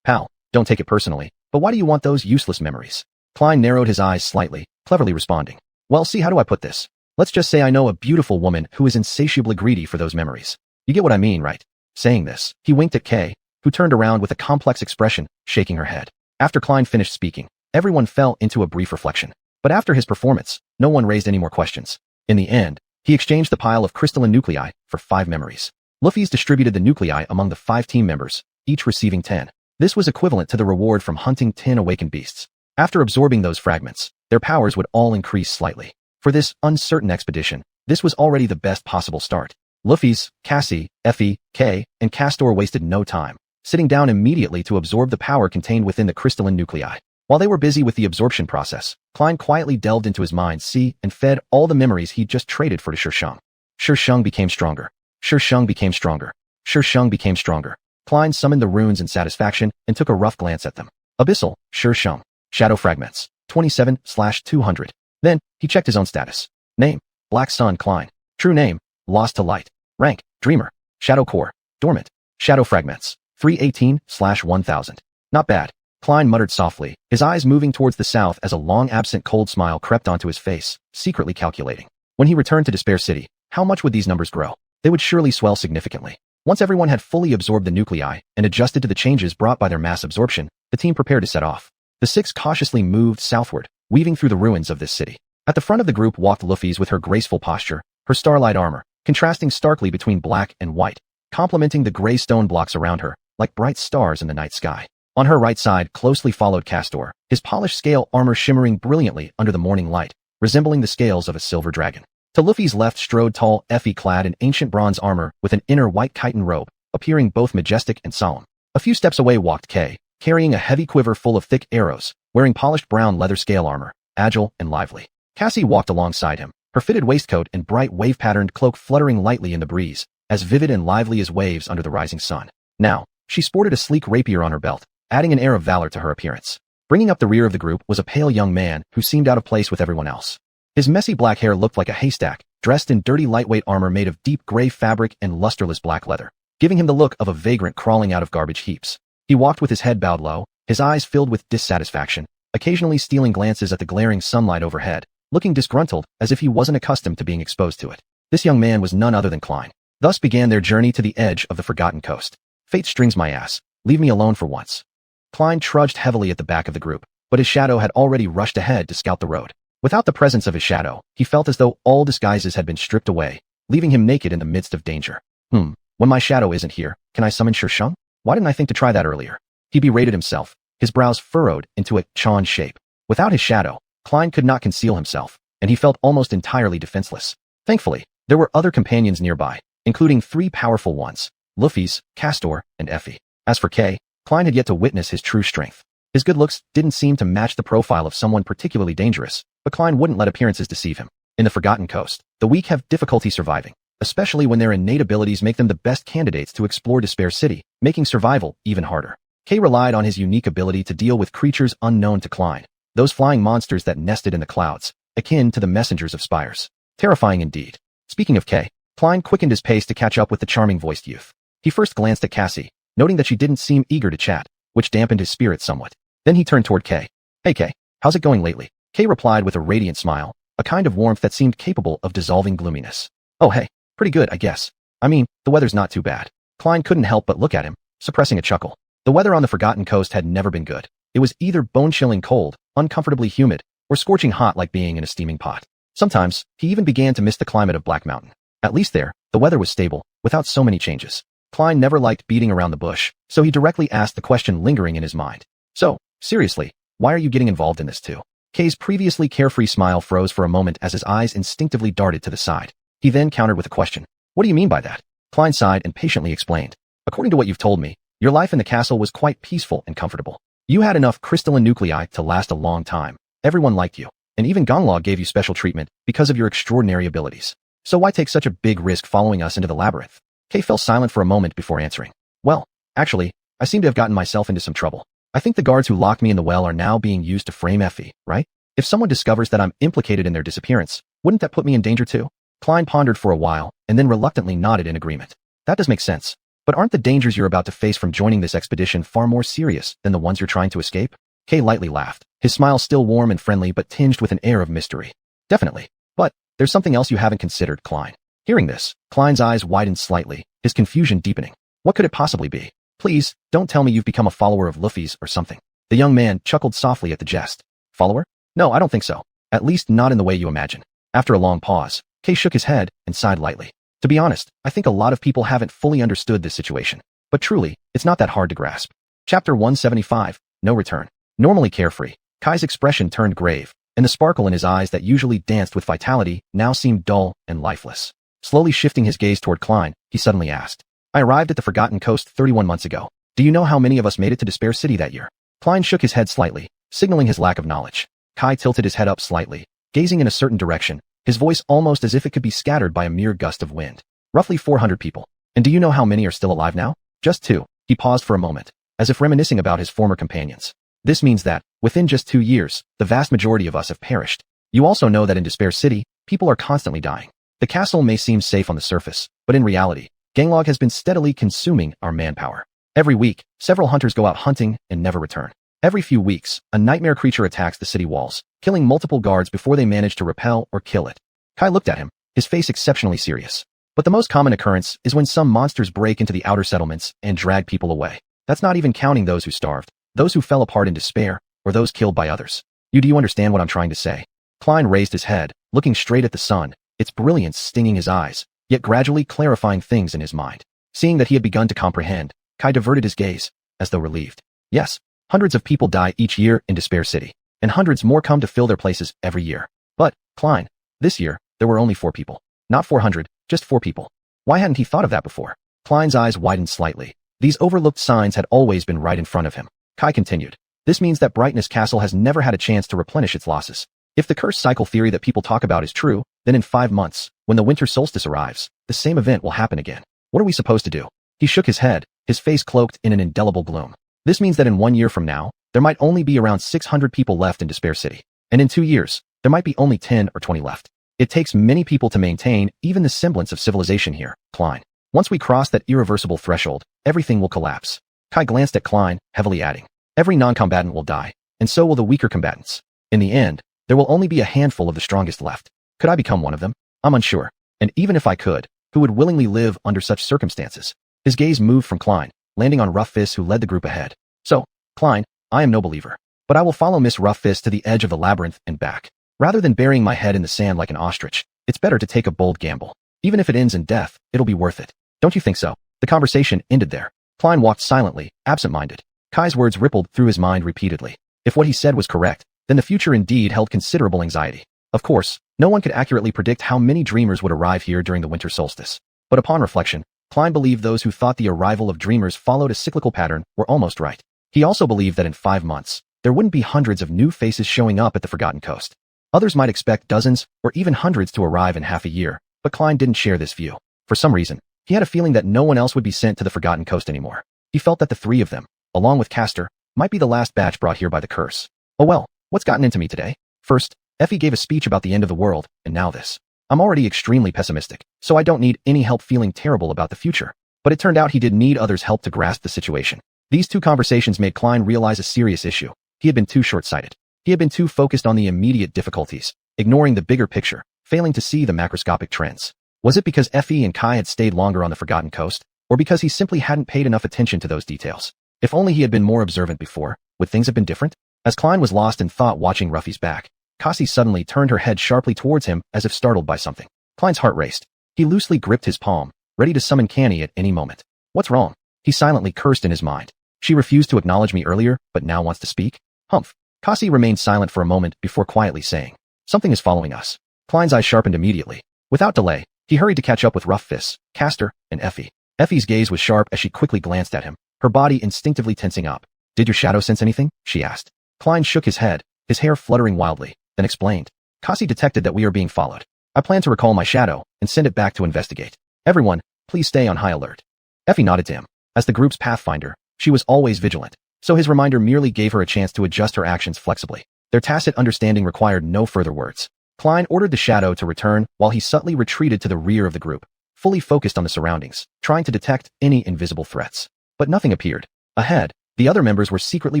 pal, don't take it personally, but why do you want those useless memories? Klein narrowed his eyes slightly, cleverly responding. Well, see, how do I put this? Let's just say I know a beautiful woman who is insatiably greedy for those memories. You get what I mean, right? Saying this, he winked at Kay, who turned around with a complex expression, shaking her head. After Klein finished speaking, everyone fell into a brief reflection. But after his performance, no one raised any more questions. In the end, he exchanged the pile of crystalline nuclei for 5 memories. Luffy's distributed the nuclei among the 5 team members, each receiving 10. This was equivalent to the reward from hunting 10 awakened beasts. After absorbing those fragments, their powers would all increase slightly. For this uncertain expedition, this was already the best possible start. Luffy's, Cassie, Effie, Kay, and Castor wasted no time, sitting down immediately to absorb the power contained within the crystalline nuclei. While they were busy with the absorption process, Klein quietly delved into his mind's sea and fed all the memories he'd just traded for to Shisheng. Shisheng became stronger. Shisheng became stronger. Shisheng became stronger. Klein summoned the runes in satisfaction and took a rough glance at them. Abyssal, Shisheng. Shadow fragments, 27/200. Then, he checked his own status. Name, Black Sun Klein. True name, Lost to Light. Rank, Dreamer. Shadow Core, Dormant. Shadow fragments, 318/1000. Not bad. Klein muttered softly, his eyes moving towards the south as a long-absent cold smile crept onto his face, secretly calculating. When he returned to Despair City, how much would these numbers grow? They would surely swell significantly. Once everyone had fully absorbed the nuclei and adjusted to the changes brought by their mass absorption, the team prepared to set off. The six cautiously moved southward, weaving through the ruins of this city. At the front of the group walked Luffy's with her graceful posture, her starlight armor, contrasting starkly between black and white, complementing the gray stone blocks around her, like bright stars in the night sky. On her right side closely followed Castor, his polished scale armor shimmering brilliantly under the morning light, resembling the scales of a silver dragon. To Luffy's left strode tall Effie clad in ancient bronze armor with an inner white chitin robe, appearing both majestic and solemn. A few steps away walked Kay, carrying a heavy quiver full of thick arrows, wearing polished brown leather scale armor, agile and lively. Cassie walked alongside him, her fitted waistcoat and bright wave-patterned cloak fluttering lightly in the breeze, as vivid and lively as waves under the rising sun. Now, she sported a sleek rapier on her belt, adding an air of valor to her appearance. Bringing up the rear of the group was a pale young man who seemed out of place with everyone else. His messy black hair looked like a haystack, dressed in dirty lightweight armor made of deep gray fabric and lusterless black leather, giving him the look of a vagrant crawling out of garbage heaps. He walked with his head bowed low, his eyes filled with dissatisfaction, occasionally stealing glances at the glaring sunlight overhead, looking disgruntled as if he wasn't accustomed to being exposed to it. This young man was none other than Klein. Thus began their journey to the edge of the Forgotten Coast. Fate strings my ass. Leave me alone for once. Klein trudged heavily at the back of the group, but his shadow had already rushed ahead to scout the road. Without the presence of his shadow, he felt as though all disguises had been stripped away, leaving him naked in the midst of danger. When my shadow isn't here, can I summon Shang? Why didn't I think to try that earlier? He berated himself, his brows furrowed into a Chan shape. Without his shadow, Klein could not conceal himself, and he felt almost entirely defenseless. Thankfully, there were other companions nearby, including three powerful ones, Luffy's, Castor, and Effie. As for Kay, Klein had yet to witness his true strength. His good looks didn't seem to match the profile of someone particularly dangerous, but Klein wouldn't let appearances deceive him. In the Forgotten Coast, the weak have difficulty surviving, especially when their innate abilities make them the best candidates to explore Despair City, making survival even harder. Kay relied on his unique ability to deal with creatures unknown to Klein, those flying monsters that nested in the clouds, akin to the messengers of spires. Terrifying indeed. Speaking of Kay, Klein quickened his pace to catch up with the charming-voiced youth. He first glanced at Cassie, noting that she didn't seem eager to chat, which dampened his spirits somewhat. Then he turned toward Kay. Hey Kay, how's it going lately? Kay replied with a radiant smile, a kind of warmth that seemed capable of dissolving gloominess. Oh hey, pretty good I guess. I mean, the weather's not too bad. Klein couldn't help but look at him, suppressing a chuckle. The weather on the Forgotten Coast had never been good. It was either bone-chilling cold, uncomfortably humid, or scorching hot like being in a steaming pot. Sometimes, he even began to miss the climate of Black Mountain. At least there, the weather was stable, without so many changes. Klein never liked beating around the bush, so he directly asked the question lingering in his mind. So, seriously, why are you getting involved in this too? Kay's previously carefree smile froze for a moment as his eyes instinctively darted to the side. He then countered with a question. What do you mean by that? Klein sighed and patiently explained. According to what you've told me, your life in the castle was quite peaceful and comfortable. You had enough crystalline nuclei to last a long time. Everyone liked you, and even Ganglaw gave you special treatment because of your extraordinary abilities. So why take such a big risk following us into the labyrinth? Kay fell silent for a moment before answering. Well, actually, I seem to have gotten myself into some trouble. I think the guards who locked me in the well are now being used to frame Effie, right? If someone discovers that I'm implicated in their disappearance, wouldn't that put me in danger too? Klein pondered for a while, and then reluctantly nodded in agreement. That does make sense. But aren't the dangers you're about to face from joining this expedition far more serious than the ones you're trying to escape? Kay lightly laughed, his smile still warm and friendly but tinged with an air of mystery. Definitely. But, there's something else you haven't considered, Klein. Hearing this, Klein's eyes widened slightly, his confusion deepening. What could it possibly be? Please, don't tell me you've become a follower of Luffy's or something. The young man chuckled softly at the jest. Follower? No, I don't think so. At least not in the way you imagine. After a long pause, Kay shook his head and sighed lightly. To be honest, I think a lot of people haven't fully understood this situation. But truly, it's not that hard to grasp. Chapter 175, No Return. Normally carefree, Kai's expression turned grave, and the sparkle in his eyes that usually danced with vitality now seemed dull and lifeless. Slowly shifting his gaze toward Klein, he suddenly asked. I arrived at the Forgotten Coast 31 months ago. Do you know how many of us made it to Despair City that year? Klein shook his head slightly, signaling his lack of knowledge. Kai tilted his head up slightly, gazing in a certain direction, his voice almost as if it could be scattered by a mere gust of wind. Roughly 400 people. And do you know how many are still alive now? Just 2. He paused for a moment, as if reminiscing about his former companions. This means that, within just 2 years, the vast majority of us have perished. You also know that in Despair City, people are constantly dying. The castle may seem safe on the surface, but in reality, Ganglog has been steadily consuming our manpower. Every week, several hunters go out hunting and never return. Every few weeks, a nightmare creature attacks the city walls, killing multiple guards before they manage to repel or kill it. Kai looked at him, his face exceptionally serious. But the most common occurrence is when some monsters break into the outer settlements and drag people away. That's not even counting those who starved, those who fell apart in despair, or those killed by others. Do you understand what I'm trying to say? Klein raised his head, looking straight at the sun, its brilliance stinging his eyes, yet gradually clarifying things in his mind. Seeing that he had begun to comprehend, Kai diverted his gaze, as though relieved. Yes, hundreds of people die each year in Despair City, and hundreds more come to fill their places every year. But, Klein, this year, there were only 4 people. Not 400, just 4 people. Why hadn't he thought of that before? Klein's eyes widened slightly. These overlooked signs had always been right in front of him. Kai continued. This means that Brightness Castle has never had a chance to replenish its losses. If the curse cycle theory that people talk about is true, then in 5 months, when the winter solstice arrives, the same event will happen again. What are we supposed to do? He shook his head, his face cloaked in an indelible gloom. This means that in 1 year from now, there might only be around 600 people left in Despair City. And in 2 years, there might be only 10 or 20 left. It takes many people to maintain even the semblance of civilization here, Klein. Once we cross that irreversible threshold, everything will collapse. Kai glanced at Klein, heavily adding, every non-combatant will die, and so will the weaker combatants. In the end, there will only be a handful of the strongest left. Could I become one of them? I'm unsure. And even if I could, who would willingly live under such circumstances? His gaze moved from Klein, landing on Rough Fist, who led the group ahead. So, Klein, I am no believer, but I will follow Miss Rough Fist to the edge of the labyrinth and back. Rather than burying my head in the sand like an ostrich, it's better to take a bold gamble. Even if it ends in death, it'll be worth it. Don't you think so? The conversation ended there. Klein walked silently, absent-minded. Kai's words rippled through his mind repeatedly. If what he said was correct, then the future indeed held considerable anxiety. Of course, no one could accurately predict how many dreamers would arrive here during the winter solstice. But upon reflection, Klein believed those who thought the arrival of dreamers followed a cyclical pattern were almost right. He also believed that in 5 months, there wouldn't be hundreds of new faces showing up at the Forgotten Coast. Others might expect dozens or even hundreds to arrive in half a year, but Klein didn't share this view. For some reason, he had a feeling that no one else would be sent to the Forgotten Coast anymore. He felt that the 3 of them, along with Castor, might be the last batch brought here by the curse. Oh well, what's gotten into me today? First, Effie gave a speech about the end of the world, and now this. I'm already extremely pessimistic, so I don't need any help feeling terrible about the future. But it turned out he did need others' help to grasp the situation. These 2 conversations made Klein realize a serious issue. He had been too short-sighted. He had been too focused on the immediate difficulties, ignoring the bigger picture, failing to see the macroscopic trends. Was it because Effie and Kai had stayed longer on the Forgotten Coast, or because he simply hadn't paid enough attention to those details? If only he had been more observant before, would things have been different? As Klein was lost in thought watching Ruffy's back, Cassie suddenly turned her head sharply towards him as if startled by something. Klein's heart raced. He loosely gripped his palm, ready to summon Canny at any moment. What's wrong? He silently cursed in his mind. She refused to acknowledge me earlier, but now wants to speak? Humph. Cassie remained silent for a moment before quietly saying, something is following us. Klein's eyes sharpened immediately. Without delay, he hurried to catch up with Rough Fists, Castor, and Effie. Effie's gaze was sharp as she quickly glanced at him, her body instinctively tensing up. Did your shadow sense anything? She asked. Klein shook his head, his hair fluttering wildly, then explained. Cassie detected that we are being followed. I plan to recall my shadow and send it back to investigate. Everyone, please stay on high alert. Effie nodded to him. As the group's pathfinder, she was always vigilant, so his reminder merely gave her a chance to adjust her actions flexibly. Their tacit understanding required no further words. Klein ordered the shadow to return while he subtly retreated to the rear of the group, fully focused on the surroundings, trying to detect any invisible threats. But nothing appeared. Ahead, the other members were secretly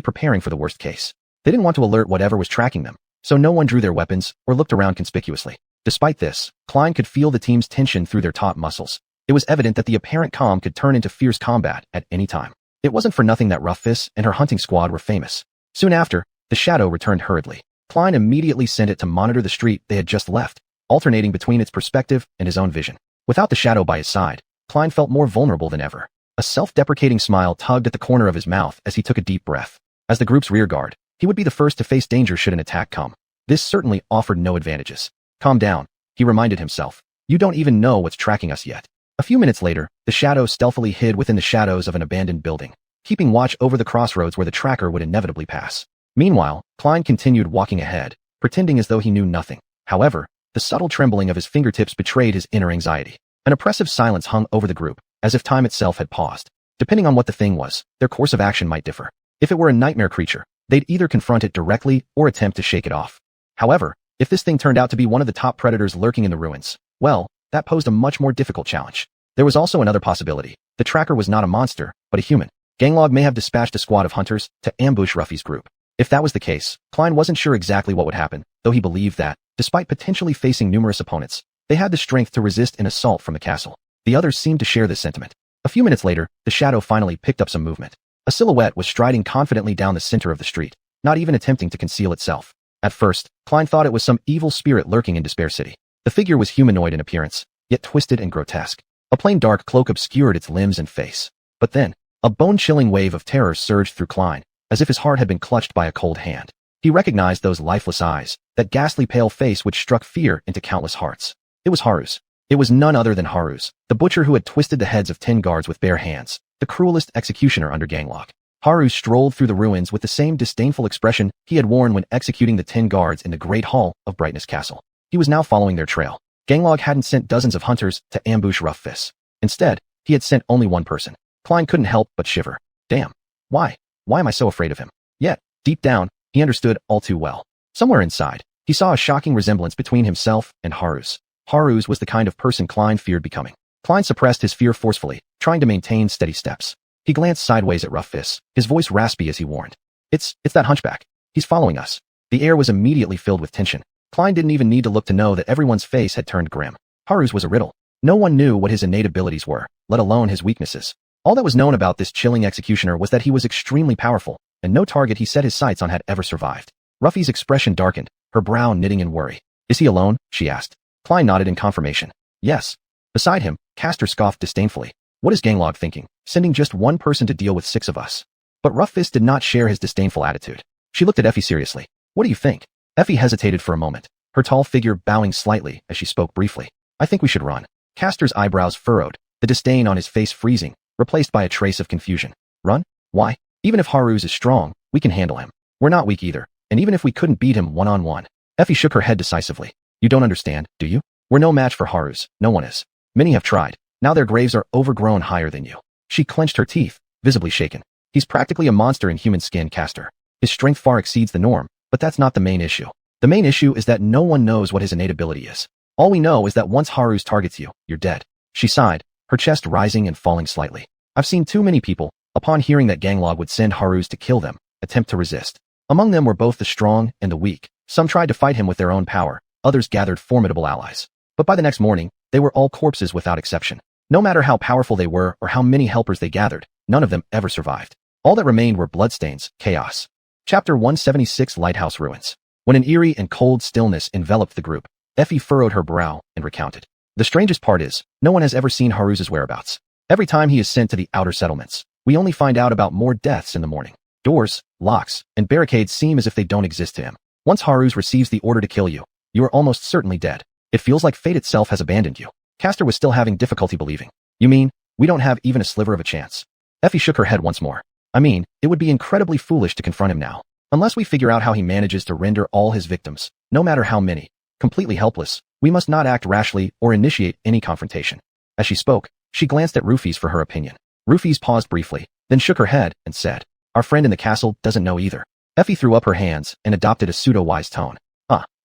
preparing for the worst case. They didn't want to alert whatever was tracking them, so no one drew their weapons or looked around conspicuously. Despite this, Klein could feel the team's tension through their taut muscles. It was evident that the apparent calm could turn into fierce combat at any time. It wasn't for nothing that Rough Fists and her hunting squad were famous. Soon after, the shadow returned hurriedly. Klein immediately sent it to monitor the street they had just left, alternating between its perspective and his own vision. Without the shadow by his side, Klein felt more vulnerable than ever. A self-deprecating smile tugged at the corner of his mouth as he took a deep breath. As the group's rear guard, he would be the first to face danger should an attack come. This certainly offered no advantages. Calm down, he reminded himself. You don't even know what's tracking us yet. A few minutes later, the shadow stealthily hid within the shadows of an abandoned building, keeping watch over the crossroads where the tracker would inevitably pass. Meanwhile, Klein continued walking ahead, pretending as though he knew nothing. However, the subtle trembling of his fingertips betrayed his inner anxiety. An oppressive silence hung over the group, as if time itself had paused. Depending on what the thing was, their course of action might differ. If it were a nightmare creature, they'd either confront it directly or attempt to shake it off. However, if this thing turned out to be one of the top predators lurking in the ruins, well, that posed a much more difficult challenge. There was also another possibility. The tracker was not a monster, but a human. Ganglog may have dispatched a squad of hunters to ambush Ruffy's group. If that was the case, Klein wasn't sure exactly what would happen, though he believed that, despite potentially facing numerous opponents, they had the strength to resist an assault from the castle. The others seemed to share this sentiment. A few minutes later, the shadow finally picked up some movement. A silhouette was striding confidently down the center of the street, not even attempting to conceal itself. At first, Klein thought it was some evil spirit lurking in Despair City. The figure was humanoid in appearance, yet twisted and grotesque. A plain dark cloak obscured its limbs and face. But then, a bone-chilling wave of terror surged through Klein, as if his heart had been clutched by a cold hand. He recognized those lifeless eyes, that ghastly pale face which struck fear into countless hearts. It was Haru's. It was none other than Haru's, the butcher who had twisted the heads of 10 guards with bare hands, the cruelest executioner under Ganglog. Haru strolled through the ruins with the same disdainful expression he had worn when executing the 10 guards in the Great Hall of Brightness Castle. He was now following their trail. Ganglog hadn't sent dozens of hunters to ambush Rough Fists. Instead, he had sent only one person. Klein couldn't help but shiver. Damn. Why? Why am I so afraid of him? Yet, deep down, he understood all too well. Somewhere inside, he saw a shocking resemblance between himself and Haru's. Haru's was the kind of person Klein feared becoming. Klein suppressed his fear forcefully, trying to maintain steady steps. He glanced sideways at Rough Fists, his voice raspy as he warned. It's that hunchback. He's following us. The air was immediately filled with tension. Klein didn't even need to look to know that everyone's face had turned grim. Haru's was a riddle. No one knew what his innate abilities were, let alone his weaknesses. All that was known about this chilling executioner was that he was extremely powerful, and no target he set his sights on had ever survived. Ruffy's expression darkened, her brow knitting in worry. Is he alone? She asked. Klein nodded in confirmation. Yes. Beside him, Castor scoffed disdainfully. What is Ganglog thinking, sending just one person to deal with 6 of us? But Rough Fist did not share his disdainful attitude. She looked at Effie seriously. What do you think? Effie hesitated for a moment, her tall figure bowing slightly as she spoke briefly. I think we should run. Castor's eyebrows furrowed, the disdain on his face freezing, replaced by a trace of confusion. Run? Why? Even if Haru's is strong, we can handle him. We're not weak either, and even if we couldn't beat him one-on-one. Effie shook her head decisively. You don't understand, do you? We're no match for Haru's, no one is. Many have tried. Now their graves are overgrown higher than you. She clenched her teeth, visibly shaken. He's practically a monster in human skin, Castor. His strength far exceeds the norm, but that's not the main issue. The main issue is that no one knows what his innate ability is. All we know is that once Haru's targets you, you're dead. She sighed, her chest rising and falling slightly. I've seen too many people, upon hearing that Ganglog would send Haru's to kill them, attempt to resist. Among them were both the strong and the weak. Some tried to fight him with their own power, others gathered formidable allies. But by the next morning, they were all corpses without exception. No matter how powerful they were or how many helpers they gathered, none of them ever survived. All that remained were bloodstains, chaos. Chapter 176 Lighthouse Ruins. When an eerie and cold stillness enveloped the group, Effie furrowed her brow and recounted. The strangest part is, no one has ever seen Haru's whereabouts. Every time he is sent to the outer settlements, we only find out about more deaths in the morning. Doors, locks, and barricades seem as if they don't exist to him. Once Haru's receives the order to kill you, you are almost certainly dead. It feels like fate itself has abandoned you. Castor was still having difficulty believing. You mean, we don't have even a sliver of a chance? Effie shook her head once more. I mean, it would be incredibly foolish to confront him now. Unless we figure out how he manages to render all his victims, no matter how many, completely helpless, we must not act rashly or initiate any confrontation. As she spoke, she glanced at Rufus for her opinion. Rufus paused briefly, then shook her head and said, Our friend in the castle doesn't know either. Effie threw up her hands and adopted a pseudo-wise tone.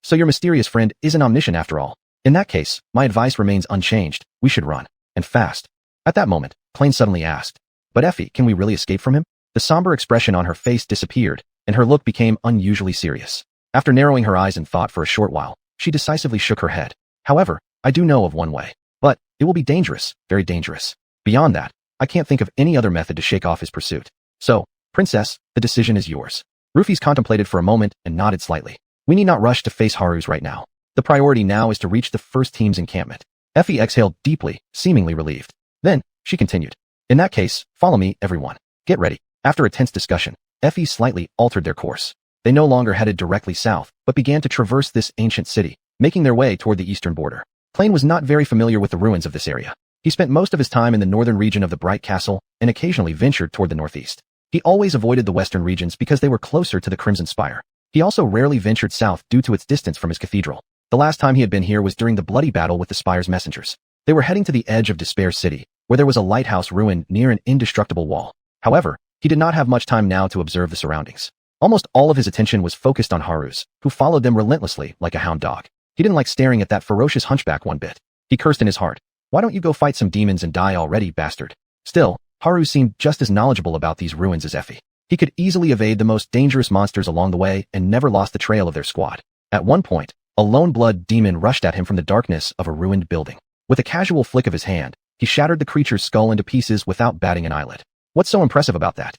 So your mysterious friend isn't omniscient after all. In that case, my advice remains unchanged. We should run. And fast. At that moment, Klein suddenly asked, But Effie, can we really escape from him? The somber expression on her face disappeared, and her look became unusually serious. After narrowing her eyes in thought for a short while, she decisively shook her head. However, I do know of one way. But it will be dangerous, very dangerous. Beyond that, I can't think of any other method to shake off his pursuit. So, Princess, the decision is yours. Rufus contemplated for a moment and nodded slightly. We need not rush to face Haru's right now. The priority now is to reach the first team's encampment. Effie exhaled deeply, seemingly relieved. Then, she continued. In that case, follow me, everyone. Get ready. After a tense discussion, Effie slightly altered their course. They no longer headed directly south, but began to traverse this ancient city, making their way toward the eastern border. Klein was not very familiar with the ruins of this area. He spent most of his time in the northern region of the Bright Castle and occasionally ventured toward the northeast. He always avoided the western regions because they were closer to the Crimson Spire. He also rarely ventured south due to its distance from his cathedral. The last time he had been here was during the bloody battle with the Spire's messengers. They were heading to the edge of Despair City, where there was a lighthouse ruin near an indestructible wall. However, he did not have much time now to observe the surroundings. Almost all of his attention was focused on Haru's, who followed them relentlessly like a hound dog. He didn't like staring at that ferocious hunchback one bit. He cursed in his heart. Why don't you go fight some demons and die already, bastard? Still, Haru seemed just as knowledgeable about these ruins as Effie. He could easily evade the most dangerous monsters along the way and never lost the trail of their squad. At one point, a lone blood demon rushed at him from the darkness of a ruined building. With a casual flick of his hand, he shattered the creature's skull into pieces without batting an eyelid. What's so impressive about that?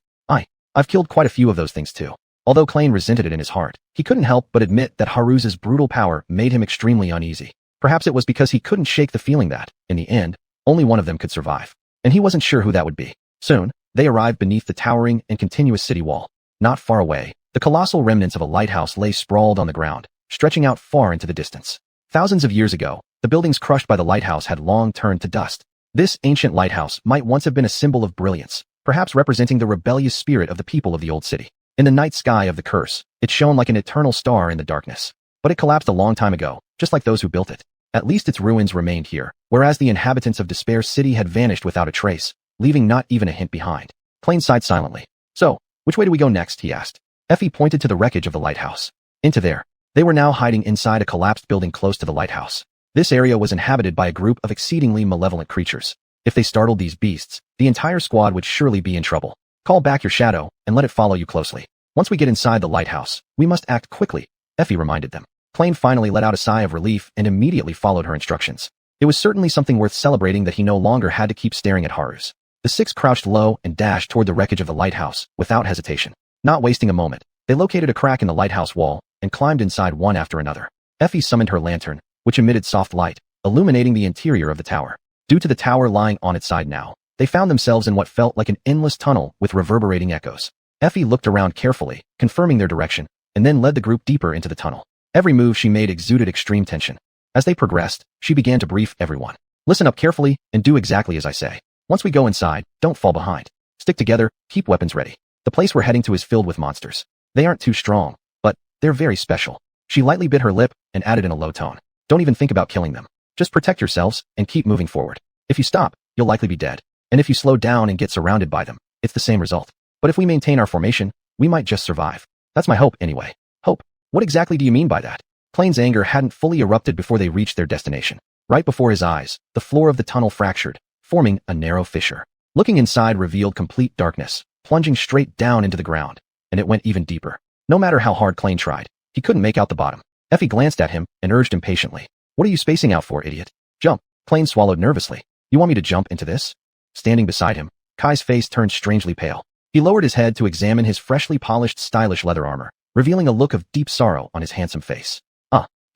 I've killed quite a few of those things too. Although Klein resented it in his heart, he couldn't help but admit that Haru's brutal power made him extremely uneasy. Perhaps it was because he couldn't shake the feeling that, in the end, only one of them could survive. And he wasn't sure who that would be. Soon, they arrived beneath the towering and continuous city wall. Not far away, the colossal remnants of a lighthouse lay sprawled on the ground, stretching out far into the distance. Thousands of years ago, the buildings crushed by the lighthouse had long turned to dust. This ancient lighthouse might once have been a symbol of brilliance, perhaps representing the rebellious spirit of the people of the old city. In the night sky of the curse, it shone like an eternal star in the darkness. But it collapsed a long time ago, just like those who built it. At least its ruins remained here, whereas the inhabitants of Despair City had vanished without a trace, leaving not even a hint behind. Klein sighed silently. So, which way do we go next, he asked. Effie pointed to the wreckage of the lighthouse. Into there. They were now hiding inside a collapsed building close to the lighthouse. This area was inhabited by a group of exceedingly malevolent creatures. If they startled these beasts, the entire squad would surely be in trouble. Call back your shadow, and let it follow you closely. Once we get inside the lighthouse, we must act quickly, Effie reminded them. Klein finally let out a sigh of relief and immediately followed her instructions. It was certainly something worth celebrating that he no longer had to keep staring at Haru's. The six crouched low and dashed toward the wreckage of the lighthouse, without hesitation. Not wasting a moment, they located a crack in the lighthouse wall and climbed inside one after another. Effie summoned her lantern, which emitted soft light, illuminating the interior of the tower. Due to the tower lying on its side now, they found themselves in what felt like an endless tunnel with reverberating echoes. Effie looked around carefully, confirming their direction, and then led the group deeper into the tunnel. Every move she made exuded extreme tension. As they progressed, she began to brief everyone. Listen up carefully and do exactly as I say. Once we go inside, don't fall behind. Stick together, keep weapons ready. The place we're heading to is filled with monsters. They aren't too strong, but they're very special. She lightly bit her lip and added in a low tone. Don't even think about killing them. Just protect yourselves and keep moving forward. If you stop, you'll likely be dead. And if you slow down and get surrounded by them, it's the same result. But if we maintain our formation, we might just survive. That's my hope anyway. Hope? What exactly do you mean by that? Klein's anger hadn't fully erupted before they reached their destination. Right before his eyes, the floor of the tunnel fractured, forming a narrow fissure. Looking inside revealed complete darkness, plunging straight down into the ground, and it went even deeper. No matter how hard Klein tried, he couldn't make out the bottom. Effie glanced at him and urged impatiently. What are you spacing out for, idiot? Jump. Klein swallowed nervously. You want me to jump into this? Standing beside him, Kai's face turned strangely pale. He lowered his head to examine his freshly polished stylish leather armor, revealing a look of deep sorrow on his handsome face.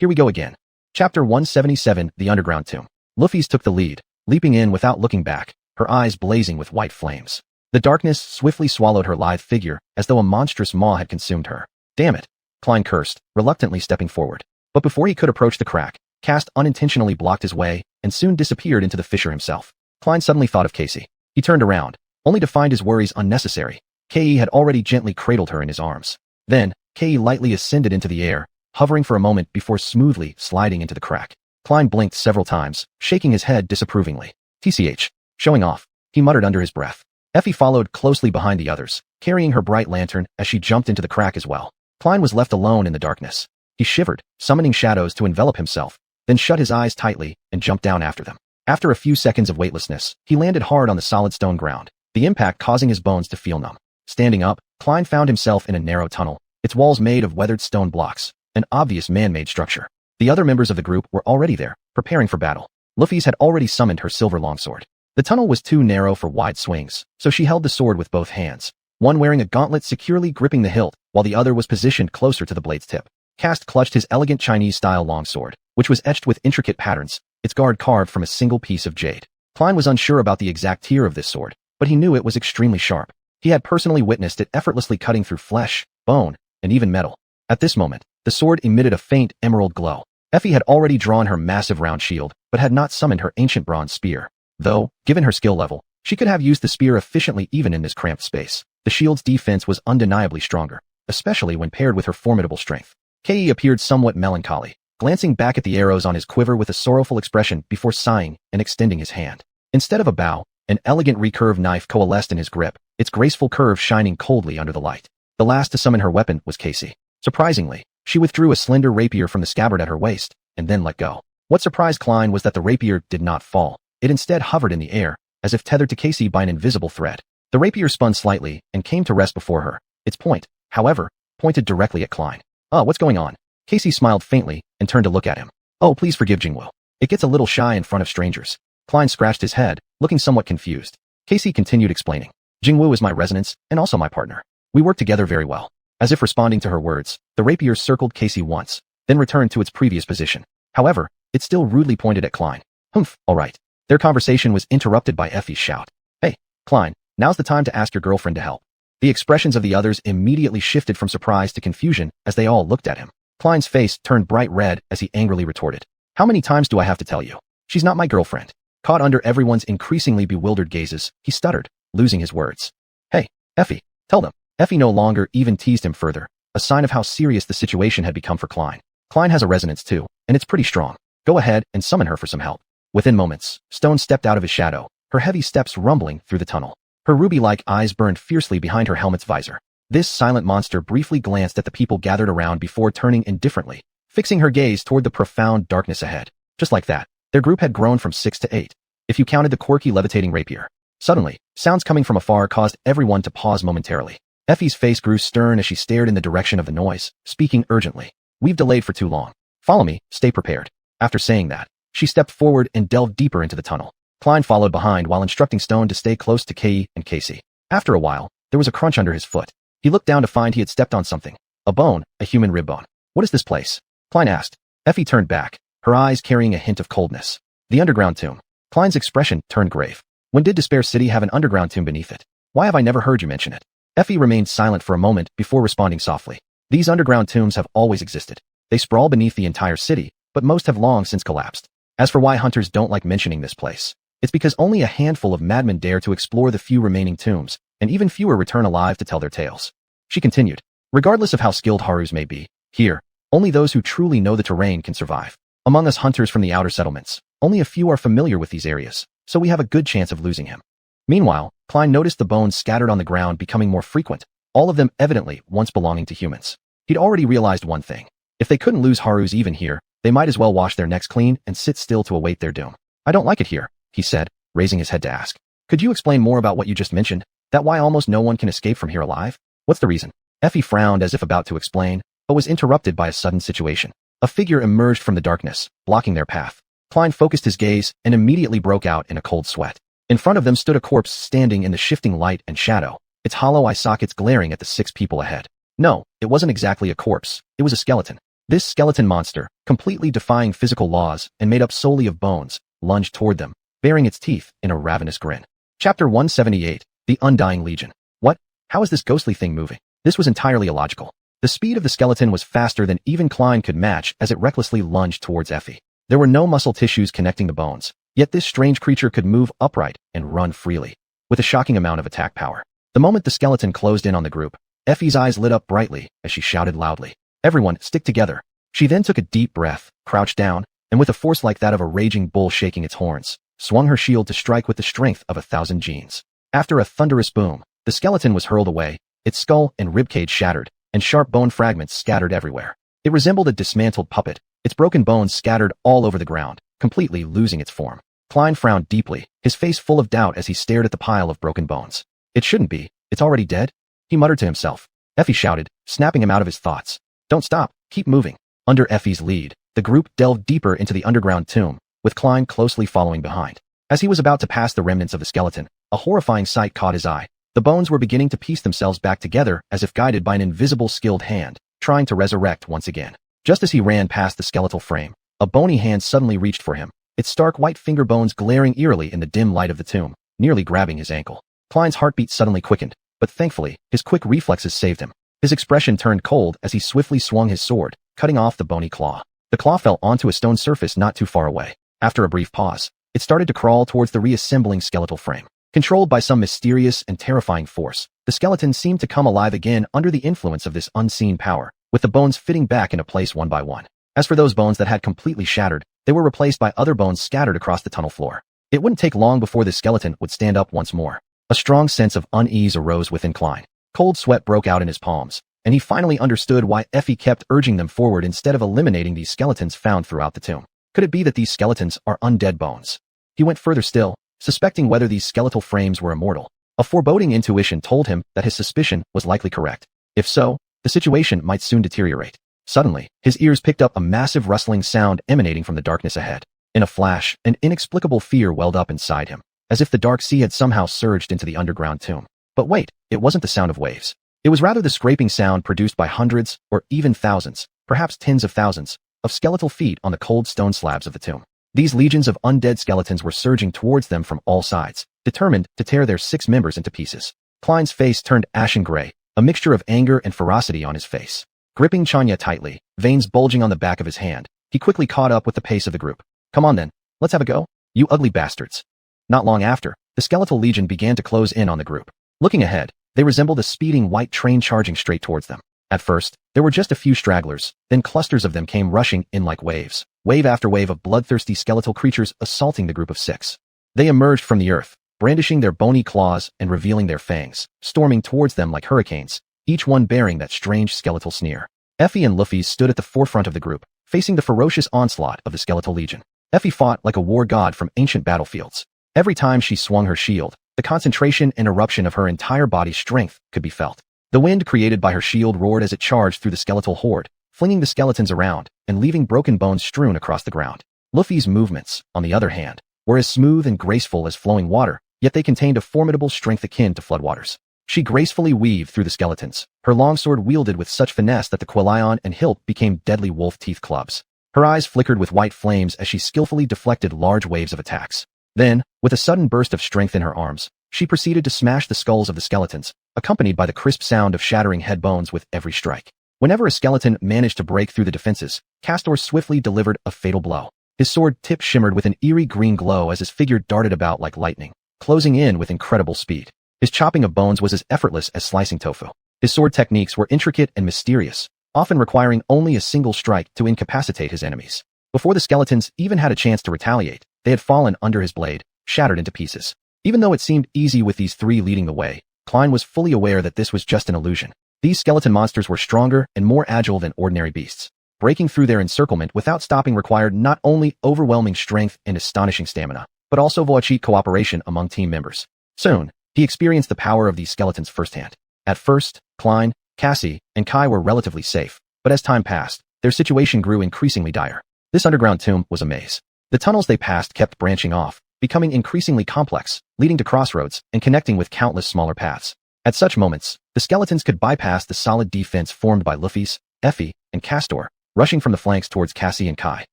Here we go again. Chapter 177, The Underground Tomb. Luffy's took the lead, leaping in without looking back, her eyes blazing with white flames. The darkness swiftly swallowed her lithe figure as though a monstrous maw had consumed her. Damn it, Klein cursed, reluctantly stepping forward. But before he could approach the crack, Cast unintentionally blocked his way and soon disappeared into the fissure himself. Klein suddenly thought of Casey. He turned around, only to find his worries unnecessary. Kei had already gently cradled her in his arms. Then, Kei lightly ascended into the air, hovering for a moment before smoothly sliding into the crack. Klein blinked several times, shaking his head disapprovingly. TCH. Showing off, he muttered under his breath. Effie followed closely behind the others, carrying her bright lantern as she jumped into the crack as well. Klein was left alone in the darkness. He shivered, summoning shadows to envelop himself, then shut his eyes tightly and jumped down after them. After a few seconds of weightlessness, he landed hard on the solid stone ground, the impact causing his bones to feel numb. Standing up, Klein found himself in a narrow tunnel, its walls made of weathered stone blocks, an obvious man-made structure. The other members of the group were already there, preparing for battle. Luffy's had already summoned her silver longsword. The tunnel was too narrow for wide swings, so she held the sword with both hands, one wearing a gauntlet securely gripping the hilt, while the other was positioned closer to the blade's tip. Cast clutched his elegant Chinese-style longsword, which was etched with intricate patterns, its guard carved from a single piece of jade. Klein was unsure about the exact tier of this sword, but he knew it was extremely sharp. He had personally witnessed it effortlessly cutting through flesh, bone, and even metal. At this moment, the sword emitted a faint emerald glow. Effie had already drawn her massive round shield, but had not summoned her ancient bronze spear. Though, given her skill level, she could have used the spear efficiently even in this cramped space. The shield's defense was undeniably stronger, especially when paired with her formidable strength. Kei appeared somewhat melancholy, glancing back at the arrows on his quiver with a sorrowful expression before sighing and extending his hand. Instead of a bow, an elegant recurved knife coalesced in his grip, its graceful curve shining coldly under the light. The last to summon her weapon was Casey. Surprisingly, she withdrew a slender rapier from the scabbard at her waist, and then let go. What surprised Klein was that the rapier did not fall. It instead hovered in the air, as if tethered to Casey by an invisible thread. The rapier spun slightly and came to rest before her. Its point, however, pointed directly at Klein. What's going on? Casey smiled faintly and turned to look at him. Oh, please forgive Jingwu. It gets a little shy in front of strangers. Klein scratched his head, looking somewhat confused. Casey continued explaining. Jingwu is my resonance and also my partner. We work together very well. As if responding to her words, the rapier circled Casey once, then returned to its previous position. However, it still rudely pointed at Klein. Humph, all right. Their conversation was interrupted by Effie's shout. Hey, Klein, now's the time to ask your girlfriend to help. The expressions of the others immediately shifted from surprise to confusion as they all looked at him. Klein's face turned bright red as he angrily retorted. How many times do I have to tell you? She's not my girlfriend. Caught under everyone's increasingly bewildered gazes, he stuttered, losing his words. Hey, Effie, tell them. Effie no longer even teased him further, a sign of how serious the situation had become for Klein. Klein has a resonance too, and it's pretty strong. Go ahead and summon her for some help. Within moments, Stone stepped out of his shadow, her heavy steps rumbling through the tunnel. Her ruby-like eyes burned fiercely behind her helmet's visor. This silent monster briefly glanced at the people gathered around before turning indifferently, fixing her gaze toward the profound darkness ahead. Just like that, their group had grown from 6 to 8, if you counted the quirky levitating rapier. Suddenly, sounds coming from afar caused everyone to pause momentarily. Effie's face grew stern as she stared in the direction of the noise, speaking urgently. We've delayed for too long. Follow me, stay prepared. After saying that, she stepped forward and delved deeper into the tunnel. Klein followed behind while instructing Stone to stay close to Kei and Casey. After a while, there was a crunch under his foot. He looked down to find he had stepped on something. A bone, a human rib bone. What is this place? Klein asked. Effie turned back, her eyes carrying a hint of coldness. The underground tomb. Klein's expression turned grave. When did Despair City have an underground tomb beneath it? Why have I never heard you mention it? Effie remained silent for a moment before responding softly. These underground tombs have always existed. They sprawl beneath the entire city, but most have long since collapsed. As for why hunters don't like mentioning this place, it's because only a handful of madmen dare to explore the few remaining tombs, and even fewer return alive to tell their tales. She continued. Regardless of how skilled Harus may be, here, only those who truly know the terrain can survive. Among us hunters from the outer settlements, only a few are familiar with these areas, so we have a good chance of losing him. Meanwhile, Klein noticed the bones scattered on the ground becoming more frequent, all of them evidently once belonging to humans. He'd already realized one thing. If they couldn't lose Harus even here, they might as well wash their necks clean and sit still to await their doom. I don't like it here, he said, raising his head to ask. Could you explain more about what you just mentioned? That why almost no one can escape from here alive? What's the reason? Effie frowned as if about to explain, but was interrupted by a sudden situation. A figure emerged from the darkness, blocking their path. Klein focused his gaze and immediately broke out in a cold sweat. In front of them stood a corpse standing in the shifting light and shadow, its hollow eye sockets glaring at the 6 people ahead. No, it wasn't exactly a corpse, it was a skeleton. This skeleton monster, completely defying physical laws and made up solely of bones, lunged toward them, baring its teeth in a ravenous grin. Chapter 178, The Undying Legion. What? How is this ghostly thing moving? This was entirely illogical. The speed of the skeleton was faster than even Klein could match as it recklessly lunged towards Effie. There were no muscle tissues connecting the bones, yet this strange creature could move upright and run freely, with a shocking amount of attack power. The moment the skeleton closed in on the group, Effie's eyes lit up brightly as she shouted loudly. Everyone, stick together. She then took a deep breath, crouched down, and with a force like that of a raging bull shaking its horns, swung her shield to strike with the strength of 1,000 genes. After a thunderous boom, the skeleton was hurled away, its skull and ribcage shattered, and sharp bone fragments scattered everywhere. It resembled a dismantled puppet, its broken bones scattered all over the ground, completely losing its form. Klein frowned deeply, his face full of doubt as he stared at the pile of broken bones. It shouldn't be, it's already dead? He muttered to himself. Effie shouted, snapping him out of his thoughts. Don't stop, keep moving. Under Effie's lead, the group delved deeper into the underground tomb, with Klein closely following behind. As he was about to pass the remnants of the skeleton, a horrifying sight caught his eye. The bones were beginning to piece themselves back together as if guided by an invisible skilled hand, trying to resurrect once again. Just as he ran past the skeletal frame, a bony hand suddenly reached for him, its stark white finger bones glaring eerily in the dim light of the tomb, nearly grabbing his ankle. Klein's heartbeat suddenly quickened, but thankfully, his quick reflexes saved him. His expression turned cold as he swiftly swung his sword, cutting off the bony claw. The claw fell onto a stone surface not too far away. After a brief pause, it started to crawl towards the reassembling skeletal frame. Controlled by some mysterious and terrifying force, the skeleton seemed to come alive again under the influence of this unseen power, with the bones fitting back into place one by one. As for those bones that had completely shattered, they were replaced by other bones scattered across the tunnel floor. It wouldn't take long before the skeleton would stand up once more. A strong sense of unease arose within Klein. Cold sweat broke out in his palms, and he finally understood why Effie kept urging them forward instead of eliminating these skeletons found throughout the tomb. Could it be that these skeletons are undead bones? He went further still, suspecting whether these skeletal frames were immortal. A foreboding intuition told him that his suspicion was likely correct. If so, the situation might soon deteriorate. Suddenly, his ears picked up a massive rustling sound emanating from the darkness ahead. In a flash, an inexplicable fear welled up inside him, as if the dark sea had somehow surged into the underground tomb. But wait, it wasn't the sound of waves. It was rather the scraping sound produced by hundreds, or even thousands, perhaps tens of thousands, of skeletal feet on the cold stone slabs of the tomb. These legions of undead skeletons were surging towards them from all sides, determined to tear their 6 members into pieces. Klein's face turned ashen gray, a mixture of anger and ferocity on his face. Gripping Chanya tightly, veins bulging on the back of his hand, he quickly caught up with the pace of the group. Come on then, let's have a go, you ugly bastards. Not long after, the skeletal legion began to close in on the group. Looking ahead, they resembled a speeding white train charging straight towards them. At first, there were just a few stragglers, then clusters of them came rushing in like waves, wave after wave of bloodthirsty skeletal creatures assaulting the group of 6. They emerged from the earth, brandishing their bony claws and revealing their fangs, storming towards them like hurricanes, each one bearing that strange skeletal sneer. Effie and Luffy stood at the forefront of the group, facing the ferocious onslaught of the skeletal legion. Effie fought like a war god from ancient battlefields. Every time she swung her shield, the concentration and eruption of her entire body's strength could be felt. The wind created by her shield roared as it charged through the skeletal horde, flinging the skeletons around and leaving broken bones strewn across the ground. Luffy's movements, on the other hand, were as smooth and graceful as flowing water, yet they contained a formidable strength akin to floodwaters. She gracefully weaved through the skeletons, her longsword wielded with such finesse that the quillon and hilt became deadly wolf teeth clubs. Her eyes flickered with white flames as she skillfully deflected large waves of attacks. Then, with a sudden burst of strength in her arms, she proceeded to smash the skulls of the skeletons, accompanied by the crisp sound of shattering head bones with every strike. Whenever a skeleton managed to break through the defenses, Castor swiftly delivered a fatal blow. His sword tip shimmered with an eerie green glow as his figure darted about like lightning, closing in with incredible speed. His chopping of bones was as effortless as slicing tofu. His sword techniques were intricate and mysterious, often requiring only a single strike to incapacitate his enemies. Before the skeletons even had a chance to retaliate, they had fallen under his blade, shattered into pieces. Even though it seemed easy with these 3 leading the way, Klein was fully aware that this was just an illusion. These skeleton monsters were stronger and more agile than ordinary beasts. Breaking through their encirclement without stopping required not only overwhelming strength and astonishing stamina, but also voice cooperation among team members. Soon, he experienced the power of these skeletons firsthand. At first, Klein, Cassie, and Kai were relatively safe, but as time passed, their situation grew increasingly dire. This underground tomb was a maze. The tunnels they passed kept branching off, becoming increasingly complex, leading to crossroads and connecting with countless smaller paths. At such moments, the skeletons could bypass the solid defense formed by Luffy's, Effie, and Castor, rushing from the flanks towards Cassie and Kai.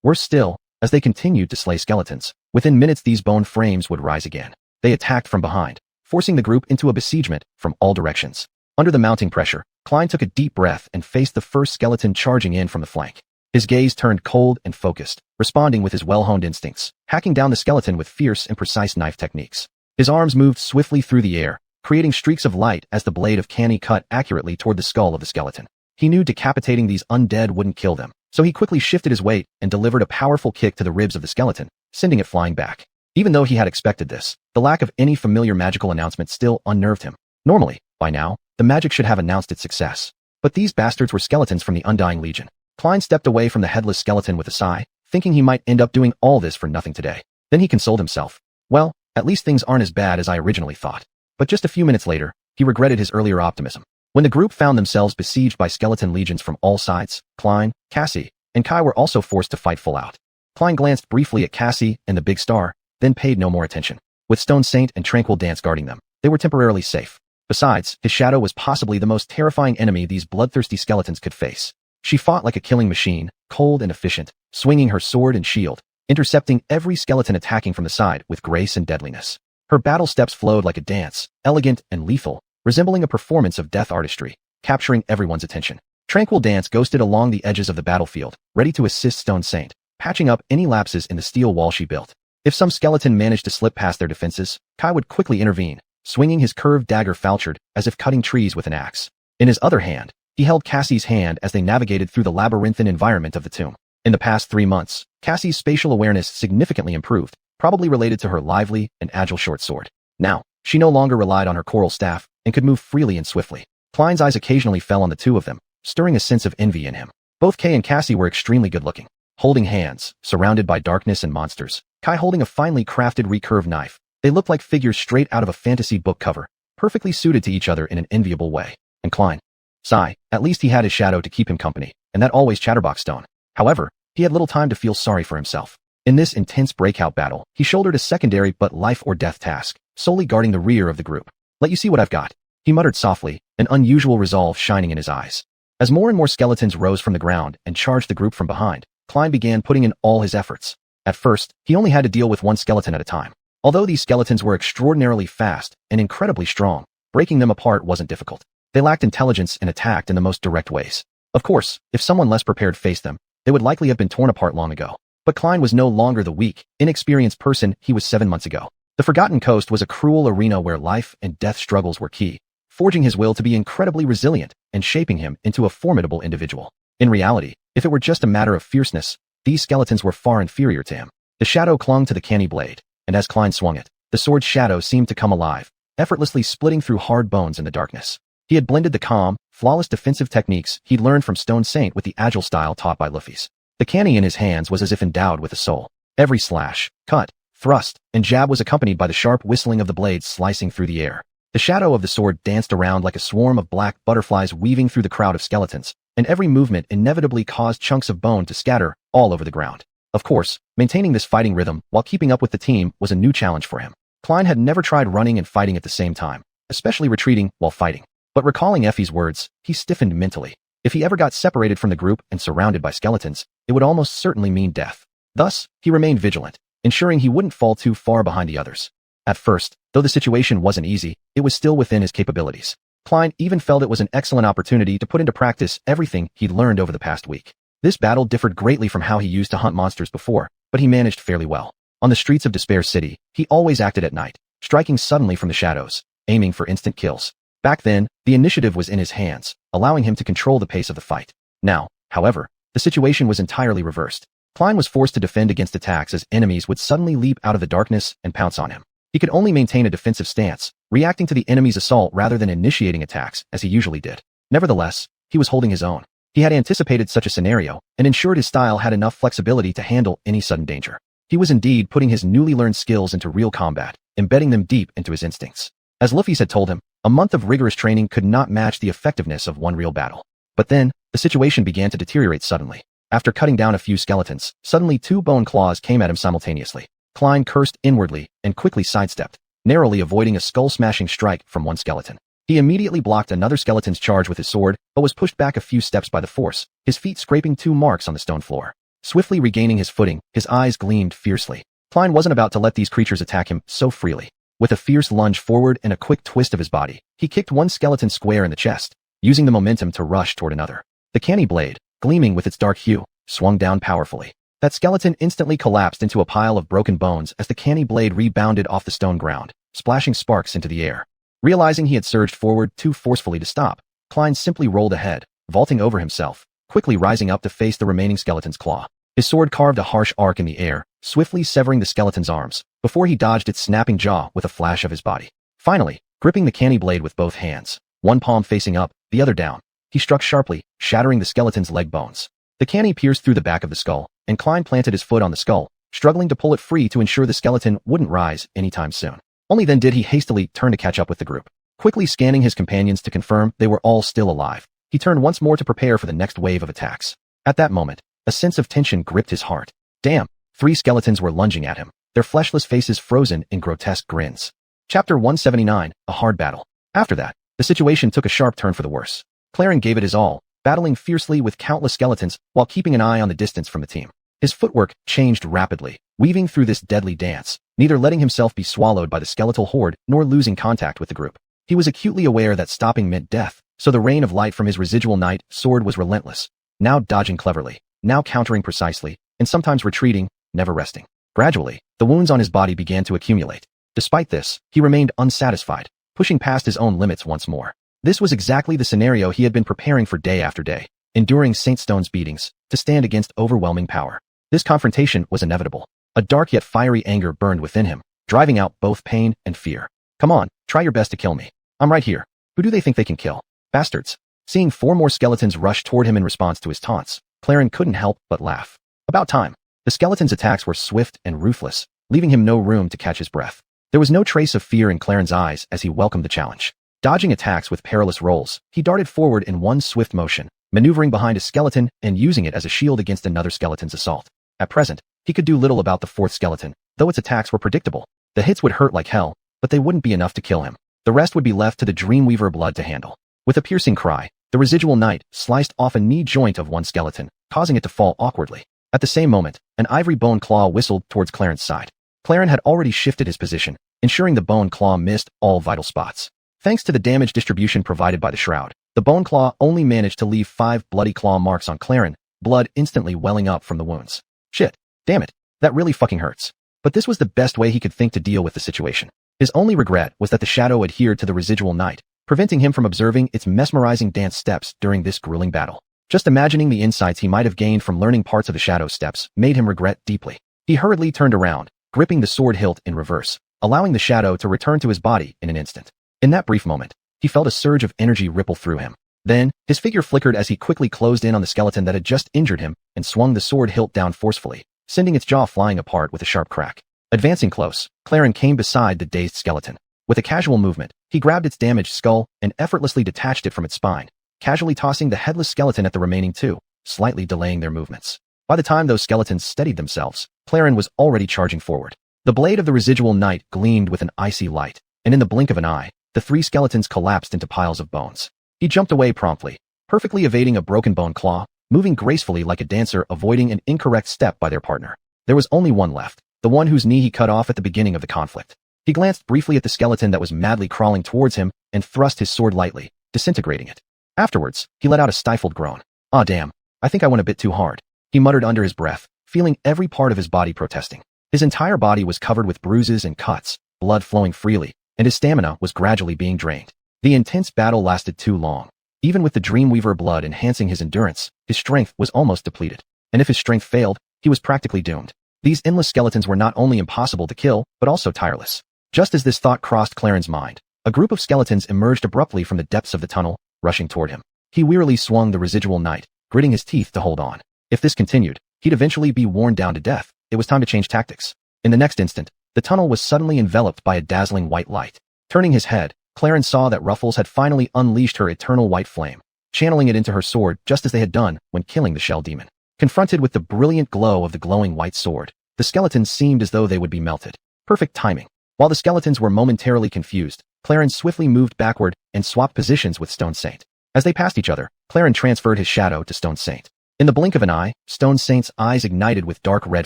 Worse still, as they continued to slay skeletons, within minutes these bone frames would rise again. They attacked from behind, forcing the group into a besiegement from all directions. Under the mounting pressure, Klein took a deep breath and faced the first skeleton charging in from the flank. His gaze turned cold and focused, responding with his well-honed instincts, hacking down the skeleton with fierce and precise knife techniques. His arms moved swiftly through the air, creating streaks of light as the blade of Canny cut accurately toward the skull of the skeleton. He knew decapitating these undead wouldn't kill them, so he quickly shifted his weight and delivered a powerful kick to the ribs of the skeleton, sending it flying back. Even though he had expected this, the lack of any familiar magical announcement still unnerved him. Normally, by now, the magic should have announced its success. But these bastards were skeletons from the Undying Legion. Klein stepped away from the headless skeleton with a sigh, thinking he might end up doing all this for nothing today. Then he consoled himself. Well, at least things aren't as bad as I originally thought. But just a few minutes later, he regretted his earlier optimism. When the group found themselves besieged by skeleton legions from all sides, Klein, Cassie, and Kai were also forced to fight full out. Klein glanced briefly at Cassie and the Big Star, then paid no more attention. With Stone Saint and Tranquil Dance guarding them, they were temporarily safe. Besides, his shadow was possibly the most terrifying enemy these bloodthirsty skeletons could face. She fought like a killing machine, cold and efficient, swinging her sword and shield, intercepting every skeleton attacking from the side with grace and deadliness. Her battle steps flowed like a dance, elegant and lethal, resembling a performance of death artistry, capturing everyone's attention. Tranquil Dance ghosted along the edges of the battlefield, ready to assist Stone Saint, patching up any lapses in the steel wall she built. If some skeleton managed to slip past their defenses, Kai would quickly intervene, swinging his curved dagger falchired as if cutting trees with an axe. In his other hand, he held Cassie's hand as they navigated through the labyrinthine environment of the tomb. In the past 3 months, Cassie's spatial awareness significantly improved, probably related to her lively and agile short sword. Now, she no longer relied on her coral staff and could move freely and swiftly. Klein's eyes occasionally fell on the two of them, stirring a sense of envy in him. Both Kay and Cassie were extremely good-looking. Holding hands, surrounded by darkness and monsters, Kai holding a finely crafted recurve knife, They looked like figures straight out of a fantasy book cover, perfectly suited to each other in an enviable way. And Klein. Sigh, at least he had his shadow to keep him company, and that always chatterbox stone. However, he had little time to feel sorry for himself. In this intense breakout battle, he shouldered a secondary but life-or-death task, solely guarding the rear of the group. Let you see what I've got, he muttered softly, an unusual resolve shining in his eyes. As more and more skeletons rose from the ground and charged the group from behind, Klein began putting in all his efforts. At first, he only had to deal with one skeleton at a time. Although these skeletons were extraordinarily fast and incredibly strong, breaking them apart wasn't difficult. They lacked intelligence and attacked in the most direct ways. Of course, if someone less prepared faced them, they would likely have been torn apart long ago. But Klein was no longer the weak, inexperienced person he was 7 months ago. The Forgotten Coast was a cruel arena where life and death struggles were key, forging his will to be incredibly resilient and shaping him into a formidable individual. In reality, if it were just a matter of fierceness, these skeletons were far inferior to him. The shadow clung to the canny blade, and as Klein swung it, the sword's shadow seemed to come alive, effortlessly splitting through hard bones in the darkness. He had blended the calm, flawless defensive techniques he'd learned from Stone Saint with the agile style taught by Luffy's. The canny in his hands was as if endowed with a soul. Every slash, cut, thrust, and jab was accompanied by the sharp whistling of the blades slicing through the air. The shadow of the sword danced around like a swarm of black butterflies weaving through the crowd of skeletons, and every movement inevitably caused chunks of bone to scatter all over the ground. Of course, maintaining this fighting rhythm while keeping up with the team was a new challenge for him. Klein had never tried running and fighting at the same time, especially retreating while fighting. But recalling Effie's words, he stiffened mentally. If he ever got separated from the group and surrounded by skeletons, it would almost certainly mean death. Thus, he remained vigilant, ensuring he wouldn't fall too far behind the others. At first, though the situation wasn't easy, it was still within his capabilities. Klein even felt it was an excellent opportunity to put into practice everything he'd learned over the past week. This battle differed greatly from how he used to hunt monsters before, but he managed fairly well. On the streets of Despair City, he always acted at night, striking suddenly from the shadows, aiming for instant kills. Back then, the initiative was in his hands, allowing him to control the pace of the fight. Now, however, the situation was entirely reversed. Klein was forced to defend against attacks as enemies would suddenly leap out of the darkness and pounce on him. He could only maintain a defensive stance, reacting to the enemy's assault rather than initiating attacks as he usually did. Nevertheless, he was holding his own. He had anticipated such a scenario and ensured his style had enough flexibility to handle any sudden danger. He was indeed putting his newly learned skills into real combat, embedding them deep into his instincts. As Luffy's had told him, a month of rigorous training could not match the effectiveness of one real battle. But then, the situation began to deteriorate suddenly. After cutting down a few skeletons, suddenly 2 bone claws came at him simultaneously. Klein cursed inwardly and quickly sidestepped, narrowly avoiding a skull-smashing strike from one skeleton. He immediately blocked another skeleton's charge with his sword, but was pushed back a few steps by the force, his feet scraping 2 marks on the stone floor. Swiftly regaining his footing, his eyes gleamed fiercely. Klein wasn't about to let these creatures attack him so freely. With a fierce lunge forward and a quick twist of his body, he kicked one skeleton square in the chest, using the momentum to rush toward another. The canny blade, gleaming with its dark hue, swung down powerfully. That skeleton instantly collapsed into a pile of broken bones as the canny blade rebounded off the stone ground, splashing sparks into the air. Realizing he had surged forward too forcefully to stop, Klein simply rolled ahead, vaulting over himself, quickly rising up to face the remaining skeleton's claw. His sword carved a harsh arc in the air, swiftly severing the skeleton's arms, before he dodged its snapping jaw with a flash of his body. Finally, gripping the canny blade with both hands, one palm facing up, the other down, he struck sharply, shattering the skeleton's leg bones. The canny pierced through the back of the skull, and Klein planted his foot on the skull, struggling to pull it free to ensure the skeleton wouldn't rise anytime soon. Only then did he hastily turn to catch up with the group. Quickly scanning his companions to confirm they were all still alive, he turned once more to prepare for the next wave of attacks. At that moment, a sense of tension gripped his heart. Damn, 3 skeletons were lunging at him, their fleshless faces frozen in grotesque grins. Chapter 179, A Hard Battle. After that, the situation took a sharp turn for the worse. Claren gave it his all, battling fiercely with countless skeletons while keeping an eye on the distance from the team. His footwork changed rapidly, weaving through this deadly dance, neither letting himself be swallowed by the skeletal horde nor losing contact with the group. He was acutely aware that stopping meant death, so the rain of light from his residual night sword was relentless, now dodging cleverly, now countering precisely, and sometimes retreating, never resting. Gradually, the wounds on his body began to accumulate. Despite this, he remained unsatisfied, pushing past his own limits once more. This was exactly the scenario he had been preparing for day after day, enduring Saint Stone's beatings, to stand against overwhelming power. This confrontation was inevitable. A dark yet fiery anger burned within him, driving out both pain and fear. Come on, try your best to kill me. I'm right here. Who do they think they can kill? Bastards. Seeing 4 more skeletons rush toward him in response to his taunts, Claren couldn't help but laugh. About time. The skeleton's attacks were swift and ruthless, leaving him no room to catch his breath. There was no trace of fear in Claren's eyes as he welcomed the challenge. Dodging attacks with perilous rolls, he darted forward in one swift motion, maneuvering behind a skeleton and using it as a shield against another skeleton's assault. At present, he could do little about the fourth skeleton, though its attacks were predictable. The hits would hurt like hell, but they wouldn't be enough to kill him. The rest would be left to the Dreamweaver blood to handle. With a piercing cry, the residual knight sliced off a knee joint of one skeleton, causing it to fall awkwardly. At the same moment, an ivory bone claw whistled towards Claren's side. Claren had already shifted his position, ensuring the bone claw missed all vital spots. Thanks to the damage distribution provided by the shroud, the bone claw only managed to leave 5 bloody claw marks on Claren, blood instantly welling up from the wounds. Shit. Damn it. That really fucking hurts. But this was the best way he could think to deal with the situation. His only regret was that the shadow adhered to the residual knight, preventing him from observing its mesmerizing dance steps during this grueling battle. Just imagining the insights he might have gained from learning parts of the shadow's steps made him regret deeply. He hurriedly turned around, gripping the sword hilt in reverse, allowing the shadow to return to his body in an instant. In that brief moment, he felt a surge of energy ripple through him. Then, his figure flickered as he quickly closed in on the skeleton that had just injured him and swung the sword hilt down forcefully, sending its jaw flying apart with a sharp crack. Advancing close, Claren came beside the dazed skeleton. With a casual movement, he grabbed its damaged skull and effortlessly detached it from its spine, casually tossing the headless skeleton at the remaining 2, slightly delaying their movements. By the time those skeletons steadied themselves, Claren was already charging forward. The blade of the residual knight gleamed with an icy light, and in the blink of an eye, the 3 skeletons collapsed into piles of bones. He jumped away promptly, perfectly evading a broken bone claw, moving gracefully like a dancer avoiding an incorrect step by their partner. There was only one left, the one whose knee he cut off at the beginning of the conflict. He glanced briefly at the skeleton that was madly crawling towards him and thrust his sword lightly, disintegrating it. Afterwards, he let out a stifled groan. "Ah damn, I think I went a bit too hard," he muttered under his breath, feeling every part of his body protesting. His entire body was covered with bruises and cuts, blood flowing freely, and his stamina was gradually being drained. The intense battle lasted too long. Even with the Dreamweaver blood enhancing his endurance, his strength was almost depleted. And if his strength failed, he was practically doomed. These endless skeletons were not only impossible to kill, but also tireless. Just as this thought crossed Claren's mind, a group of skeletons emerged abruptly from the depths of the tunnel, rushing toward him. He wearily swung the residual knight, gritting his teeth to hold on. If this continued, he'd eventually be worn down to death. It was time to change tactics. In the next instant, the tunnel was suddenly enveloped by a dazzling white light. Turning his head, Claren saw that Ruffles had finally unleashed her eternal white flame, channeling it into her sword just as they had done when killing the shell demon. Confronted with the brilliant glow of the glowing white sword, the skeletons seemed as though they would be melted. Perfect timing. While the skeletons were momentarily confused, Claren swiftly moved backward and swapped positions with Stone Saint. As they passed each other, Claren transferred his shadow to Stone Saint. In the blink of an eye, Stone Saint's eyes ignited with dark red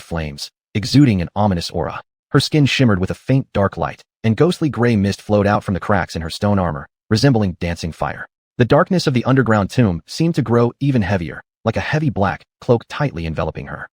flames, exuding an ominous aura. Her skin shimmered with a faint dark light, and ghostly gray mist flowed out from the cracks in her stone armor, resembling dancing fire. The darkness of the underground tomb seemed to grow even heavier, like a heavy black cloak tightly enveloping her.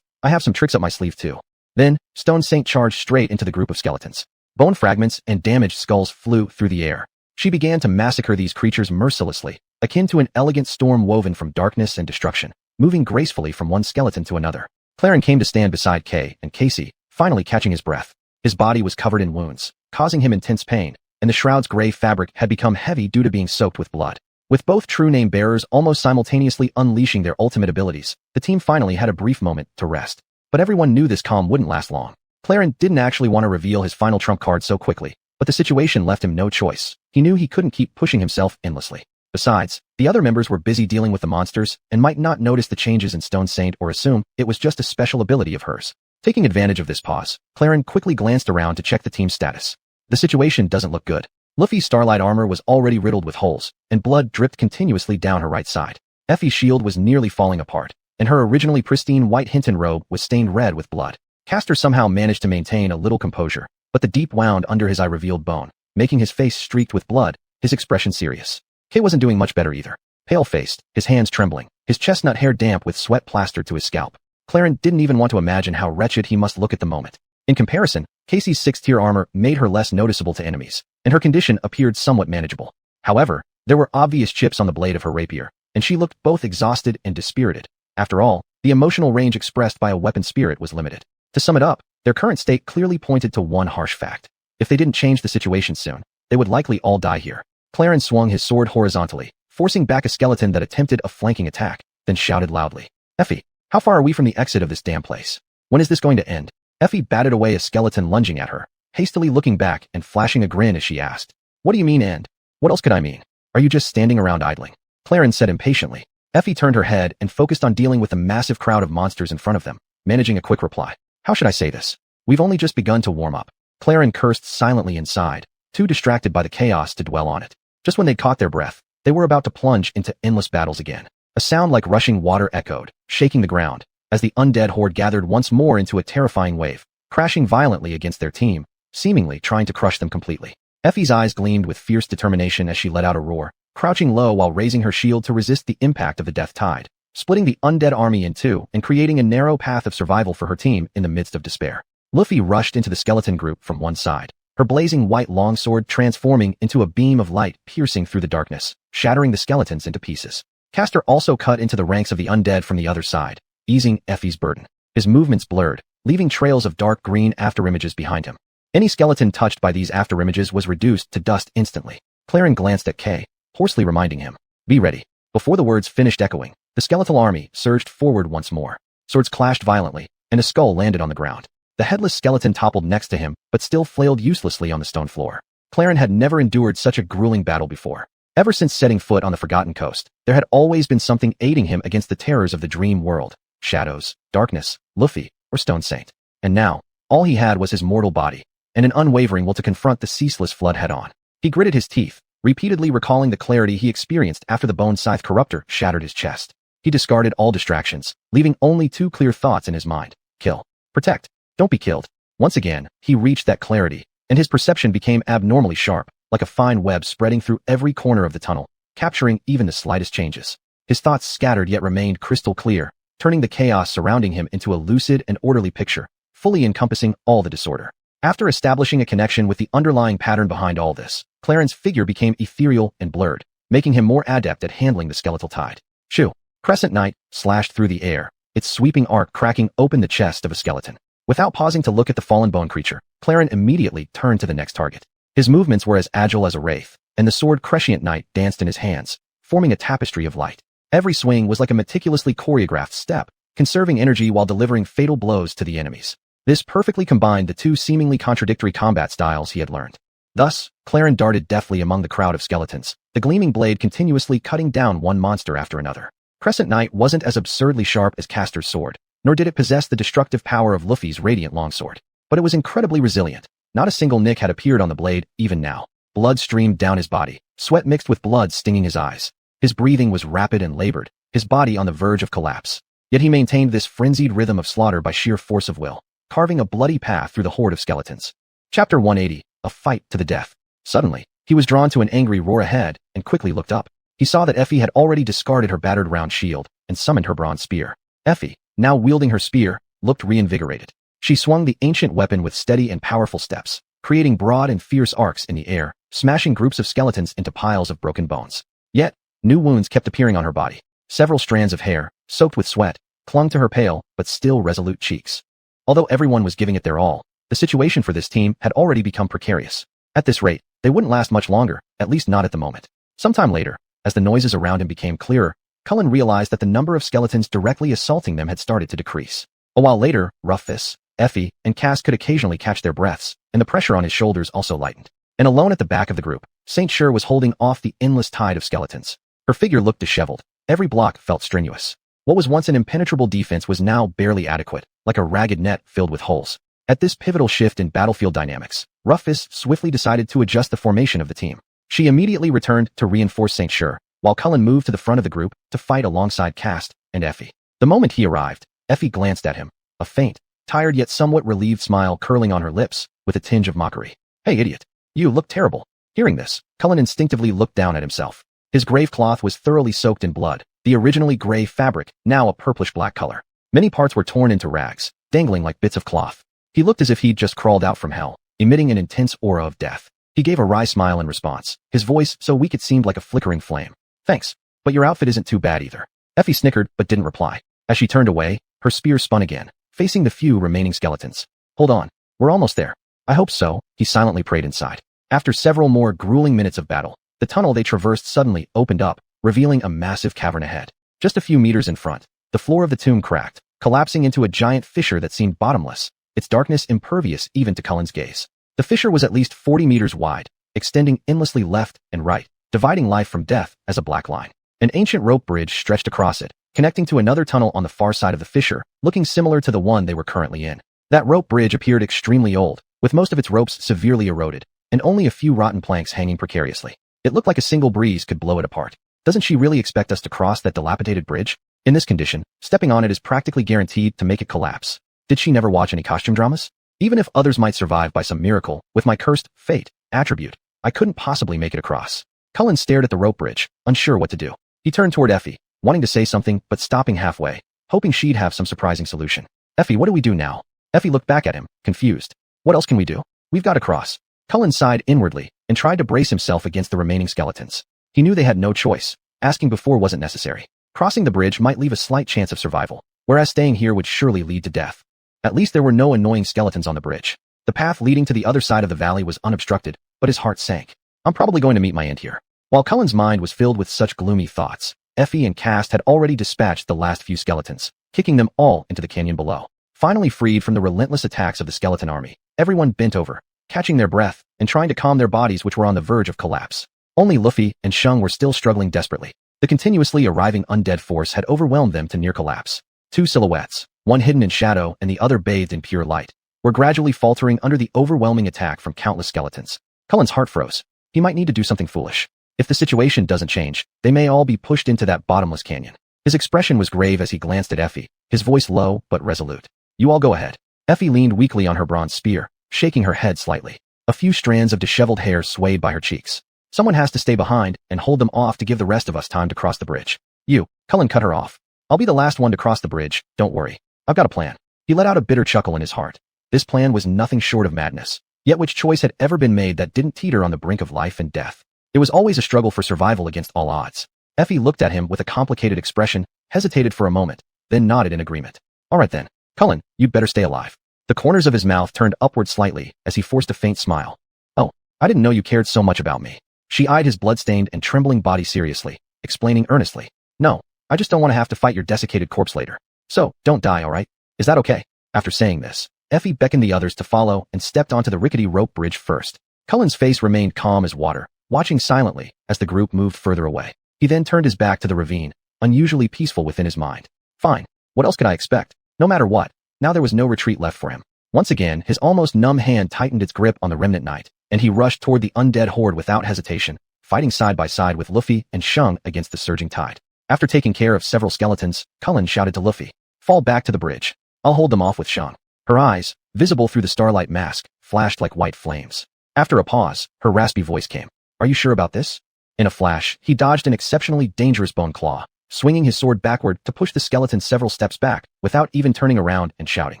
I have some tricks up my sleeve too. Then, Stone Saint charged straight into the group of skeletons. Bone fragments and damaged skulls flew through the air. She began to massacre these creatures mercilessly, akin to an elegant storm woven from darkness and destruction, moving gracefully from one skeleton to another. Claren came to stand beside Kay and Casey, finally catching his breath. His body was covered in wounds, causing him intense pain, and the shroud's gray fabric had become heavy due to being soaked with blood. With both true name bearers almost simultaneously unleashing their ultimate abilities, the team finally had a brief moment to rest. But everyone knew this calm wouldn't last long. Claren didn't actually want to reveal his final trump card so quickly, but the situation left him no choice. He knew he couldn't keep pushing himself endlessly. Besides, the other members were busy dealing with the monsters and might not notice the changes in Stone Saint or assume it was just a special ability of hers. Taking advantage of this pause, Claren quickly glanced around to check the team's status. The situation doesn't look good. Luffy's starlight armor was already riddled with holes, and blood dripped continuously down her right side. Effie's shield was nearly falling apart, and her originally pristine white Hinton robe was stained red with blood. Castor somehow managed to maintain a little composure, but the deep wound under his eye revealed bone, making his face streaked with blood, his expression serious. Kay wasn't doing much better either. Pale-faced, his hands trembling, his chestnut hair damp with sweat plastered to his scalp. Claren didn't even want to imagine how wretched he must look at the moment. In comparison, Casey's 6th-tier armor made her less noticeable to enemies, and her condition appeared somewhat manageable. However, there were obvious chips on the blade of her rapier, and she looked both exhausted and dispirited. After all, the emotional range expressed by a weapon spirit was limited. To sum it up, their current state clearly pointed to one harsh fact. If they didn't change the situation soon, they would likely all die here. Claren swung his sword horizontally, forcing back a skeleton that attempted a flanking attack, then shouted loudly, "Effie, how far are we from the exit of this damn place? When is this going to end?" Effie batted away a skeleton lunging at her, hastily looking back and flashing a grin as she asked, "What do you mean, and what else could I mean? Are you just standing around idling?" Clarence said impatiently. Effie turned her head and focused on dealing with the massive crowd of monsters in front of them, managing a quick reply. "How should I say this? We've only just begun to warm up." Clarence cursed silently inside, too distracted by the chaos to dwell on it. Just when they'd caught their breath, they were about to plunge into endless battles again. A sound like rushing water echoed, shaking the ground, as the undead horde gathered once more into a terrifying wave, crashing violently against their team, seemingly trying to crush them completely. Effie's eyes gleamed with fierce determination as she let out a roar, crouching low while raising her shield to resist the impact of the death tide, splitting the undead army in two and creating a narrow path of survival for her team in the midst of despair. Luffy rushed into the skeleton group from one side, her blazing white longsword transforming into a beam of light piercing through the darkness, shattering the skeletons into pieces. Castor also cut into the ranks of the undead from the other side, easing Effie's burden. His movements blurred, leaving trails of dark green afterimages behind him. Any skeleton touched by these afterimages was reduced to dust instantly. Clarence glanced at Kay, hoarsely reminding him, "Be ready." Before the words finished echoing, the skeletal army surged forward once more. Swords clashed violently, and a skull landed on the ground. The headless skeleton toppled next to him, but still flailed uselessly on the stone floor. Clarence had never endured such a grueling battle before. Ever since setting foot on the Forgotten Coast, there had always been something aiding him against the terrors of the dream world. Shadows, darkness, Luffy, or Stone Saint. And now, all he had was his mortal body, and an unwavering will to confront the ceaseless flood head-on. He gritted his teeth, repeatedly recalling the clarity he experienced after the Bone Scythe Corruptor shattered his chest. He discarded all distractions, leaving only two clear thoughts in his mind: kill, protect, don't be killed. Once again, he reached that clarity, and his perception became abnormally sharp, like a fine web spreading through every corner of the tunnel, capturing even the slightest changes. His thoughts scattered yet remained crystal clear, turning the chaos surrounding him into a lucid and orderly picture, fully encompassing all the disorder. After establishing a connection with the underlying pattern behind all this, Clarence's figure became ethereal and blurred, making him more adept at handling the skeletal tide. Shoo! Crescent Knight slashed through the air, its sweeping arc cracking open the chest of a skeleton. Without pausing to look at the fallen bone creature, Clarence immediately turned to the next target. His movements were as agile as a wraith, and the sword Crescent Knight danced in his hands, forming a tapestry of light. Every swing was like a meticulously choreographed step, conserving energy while delivering fatal blows to the enemies. This perfectly combined the two seemingly contradictory combat styles he had learned. Thus, Clarence darted deftly among the crowd of skeletons, the gleaming blade continuously cutting down one monster after another. Crescent Knight wasn't as absurdly sharp as Castor's sword, nor did it possess the destructive power of Luffy's radiant longsword, but it was incredibly resilient. Not a single nick had appeared on the blade, even now. Blood streamed down his body, sweat mixed with blood stinging his eyes. His breathing was rapid and labored, his body on the verge of collapse. Yet he maintained this frenzied rhythm of slaughter by sheer force of will, carving a bloody path through the horde of skeletons. Chapter 180, A Fight to the Death. Suddenly, he was drawn to an angry roar ahead and quickly looked up. He saw that Effie had already discarded her battered round shield and summoned her bronze spear. Effie, now wielding her spear, looked reinvigorated. She swung the ancient weapon with steady and powerful steps, creating broad and fierce arcs in the air, smashing groups of skeletons into piles of broken bones. Yet, new wounds kept appearing on her body. Several strands of hair, soaked with sweat, clung to her pale but still resolute cheeks. Although everyone was giving it their all, the situation for this team had already become precarious. At this rate, they wouldn't last much longer, at least not at the moment. Sometime later, as the noises around him became clearer, Cullen realized that the number of skeletons directly assaulting them had started to decrease. A while later, Rufus, Effie, and Cass could occasionally catch their breaths, and the pressure on his shoulders also lightened. And alone at the back of the group, Saint Sure was holding off the endless tide of skeletons. Her figure looked disheveled. Every block felt strenuous. What was once an impenetrable defense was now barely adequate, like a ragged net filled with holes. At this pivotal shift in battlefield dynamics, Rufus swiftly decided to adjust the formation of the team. She immediately returned to reinforce Saint Sure, while Cullen moved to the front of the group to fight alongside Cass and Effie. The moment he arrived, Effie glanced at him, a faint, tired yet somewhat relieved smile curling on her lips, with a tinge of mockery. "Hey, idiot. You look terrible." Hearing this, Cullen instinctively looked down at himself. His grave cloth was thoroughly soaked in blood, the originally gray fabric, now a purplish-black color. Many parts were torn into rags, dangling like bits of cloth. He looked as if he'd just crawled out from hell, emitting an intense aura of death. He gave a wry smile in response, his voice so weak it seemed like a flickering flame. "Thanks, but your outfit isn't too bad either." Effie snickered but didn't reply. As she turned away, her spear spun again, facing the few remaining skeletons. "Hold on, we're almost there." "I hope so," he silently prayed inside. After several more grueling minutes of battle, the tunnel they traversed suddenly opened up, revealing a massive cavern ahead. Just a few meters in front, the floor of the tomb cracked, collapsing into a giant fissure that seemed bottomless, its darkness impervious even to Cullen's gaze. The fissure was at least 40 meters wide, extending endlessly left and right, dividing life from death as a black line. An ancient rope bridge stretched across it, connecting to another tunnel on the far side of the fissure, looking similar to the one they were currently in. That rope bridge appeared extremely old, with most of its ropes severely eroded, and only a few rotten planks hanging precariously. It looked like a single breeze could blow it apart. Doesn't she really expect us to cross that dilapidated bridge? In this condition, stepping on it is practically guaranteed to make it collapse. Did she never watch any costume dramas? Even if others might survive by some miracle, with my cursed fate attribute, I couldn't possibly make it across. Cullen stared at the rope bridge, unsure what to do. He turned toward Effie, wanting to say something but stopping halfway, hoping she'd have some surprising solution. Effie, what do we do now? Effie looked back at him, confused. What else can we do? We've got to cross. Cullen sighed inwardly and tried to brace himself against the remaining skeletons. He knew they had no choice. Asking before wasn't necessary. Crossing the bridge might leave a slight chance of survival, whereas staying here would surely lead to death. At least there were no annoying skeletons on the bridge. The path leading to the other side of the valley was unobstructed, but his heart sank. I'm probably going to meet my end here. While Cullen's mind was filled with such gloomy thoughts, Effie and Cast had already dispatched the last few skeletons, kicking them all into the canyon below. Finally freed from the relentless attacks of the skeleton army, everyone bent over, catching their breath and trying to calm their bodies which were on the verge of collapse. Only Luffy and Shung were still struggling desperately. The continuously arriving undead force had overwhelmed them to near collapse. Two silhouettes, one hidden in shadow and the other bathed in pure light, were gradually faltering under the overwhelming attack from countless skeletons. Cullen's heart froze. He might need to do something foolish. If the situation doesn't change, they may all be pushed into that bottomless canyon. His expression was grave as he glanced at Effie, his voice low but resolute. You all go ahead. Effie leaned weakly on her bronze spear, shaking her head slightly. A few strands of disheveled hair swayed by her cheeks. Someone has to stay behind and hold them off to give the rest of us time to cross the bridge. You, Cullen cut her off. I'll be the last one to cross the bridge, don't worry. I've got a plan. He let out a bitter chuckle in his heart. This plan was nothing short of madness. Yet which choice had ever been made that didn't teeter on the brink of life and death? It was always a struggle for survival against all odds. Effie looked at him with a complicated expression, hesitated for a moment, then nodded in agreement. All right then, Cullen, you'd better stay alive. The corners of his mouth turned upward slightly as he forced a faint smile. Oh, I didn't know you cared so much about me. She eyed his blood-stained and trembling body seriously, explaining earnestly. No, I just don't want to have to fight your desiccated corpse later. So, don't die, all right? Is that okay? After saying this, Effie beckoned the others to follow and stepped onto the rickety rope bridge first. Cullen's face remained calm as water, watching silently as the group moved further away. He then turned his back to the ravine, unusually peaceful within his mind. Fine. What else could I expect? No matter what, now there was no retreat left for him. Once again, his almost numb hand tightened its grip on the remnant knight, and he rushed toward the undead horde without hesitation, fighting side by side with Luffy and Shung against the surging tide. After taking care of several skeletons, Cullen shouted to Luffy, "Fall back to the bridge. I'll hold them off with Shung." Her eyes, visible through the starlight mask, flashed like white flames. After a pause, her raspy voice came. Are you sure about this? In a flash, he dodged an exceptionally dangerous bone claw, swinging his sword backward to push the skeleton several steps back, without even turning around and shouting.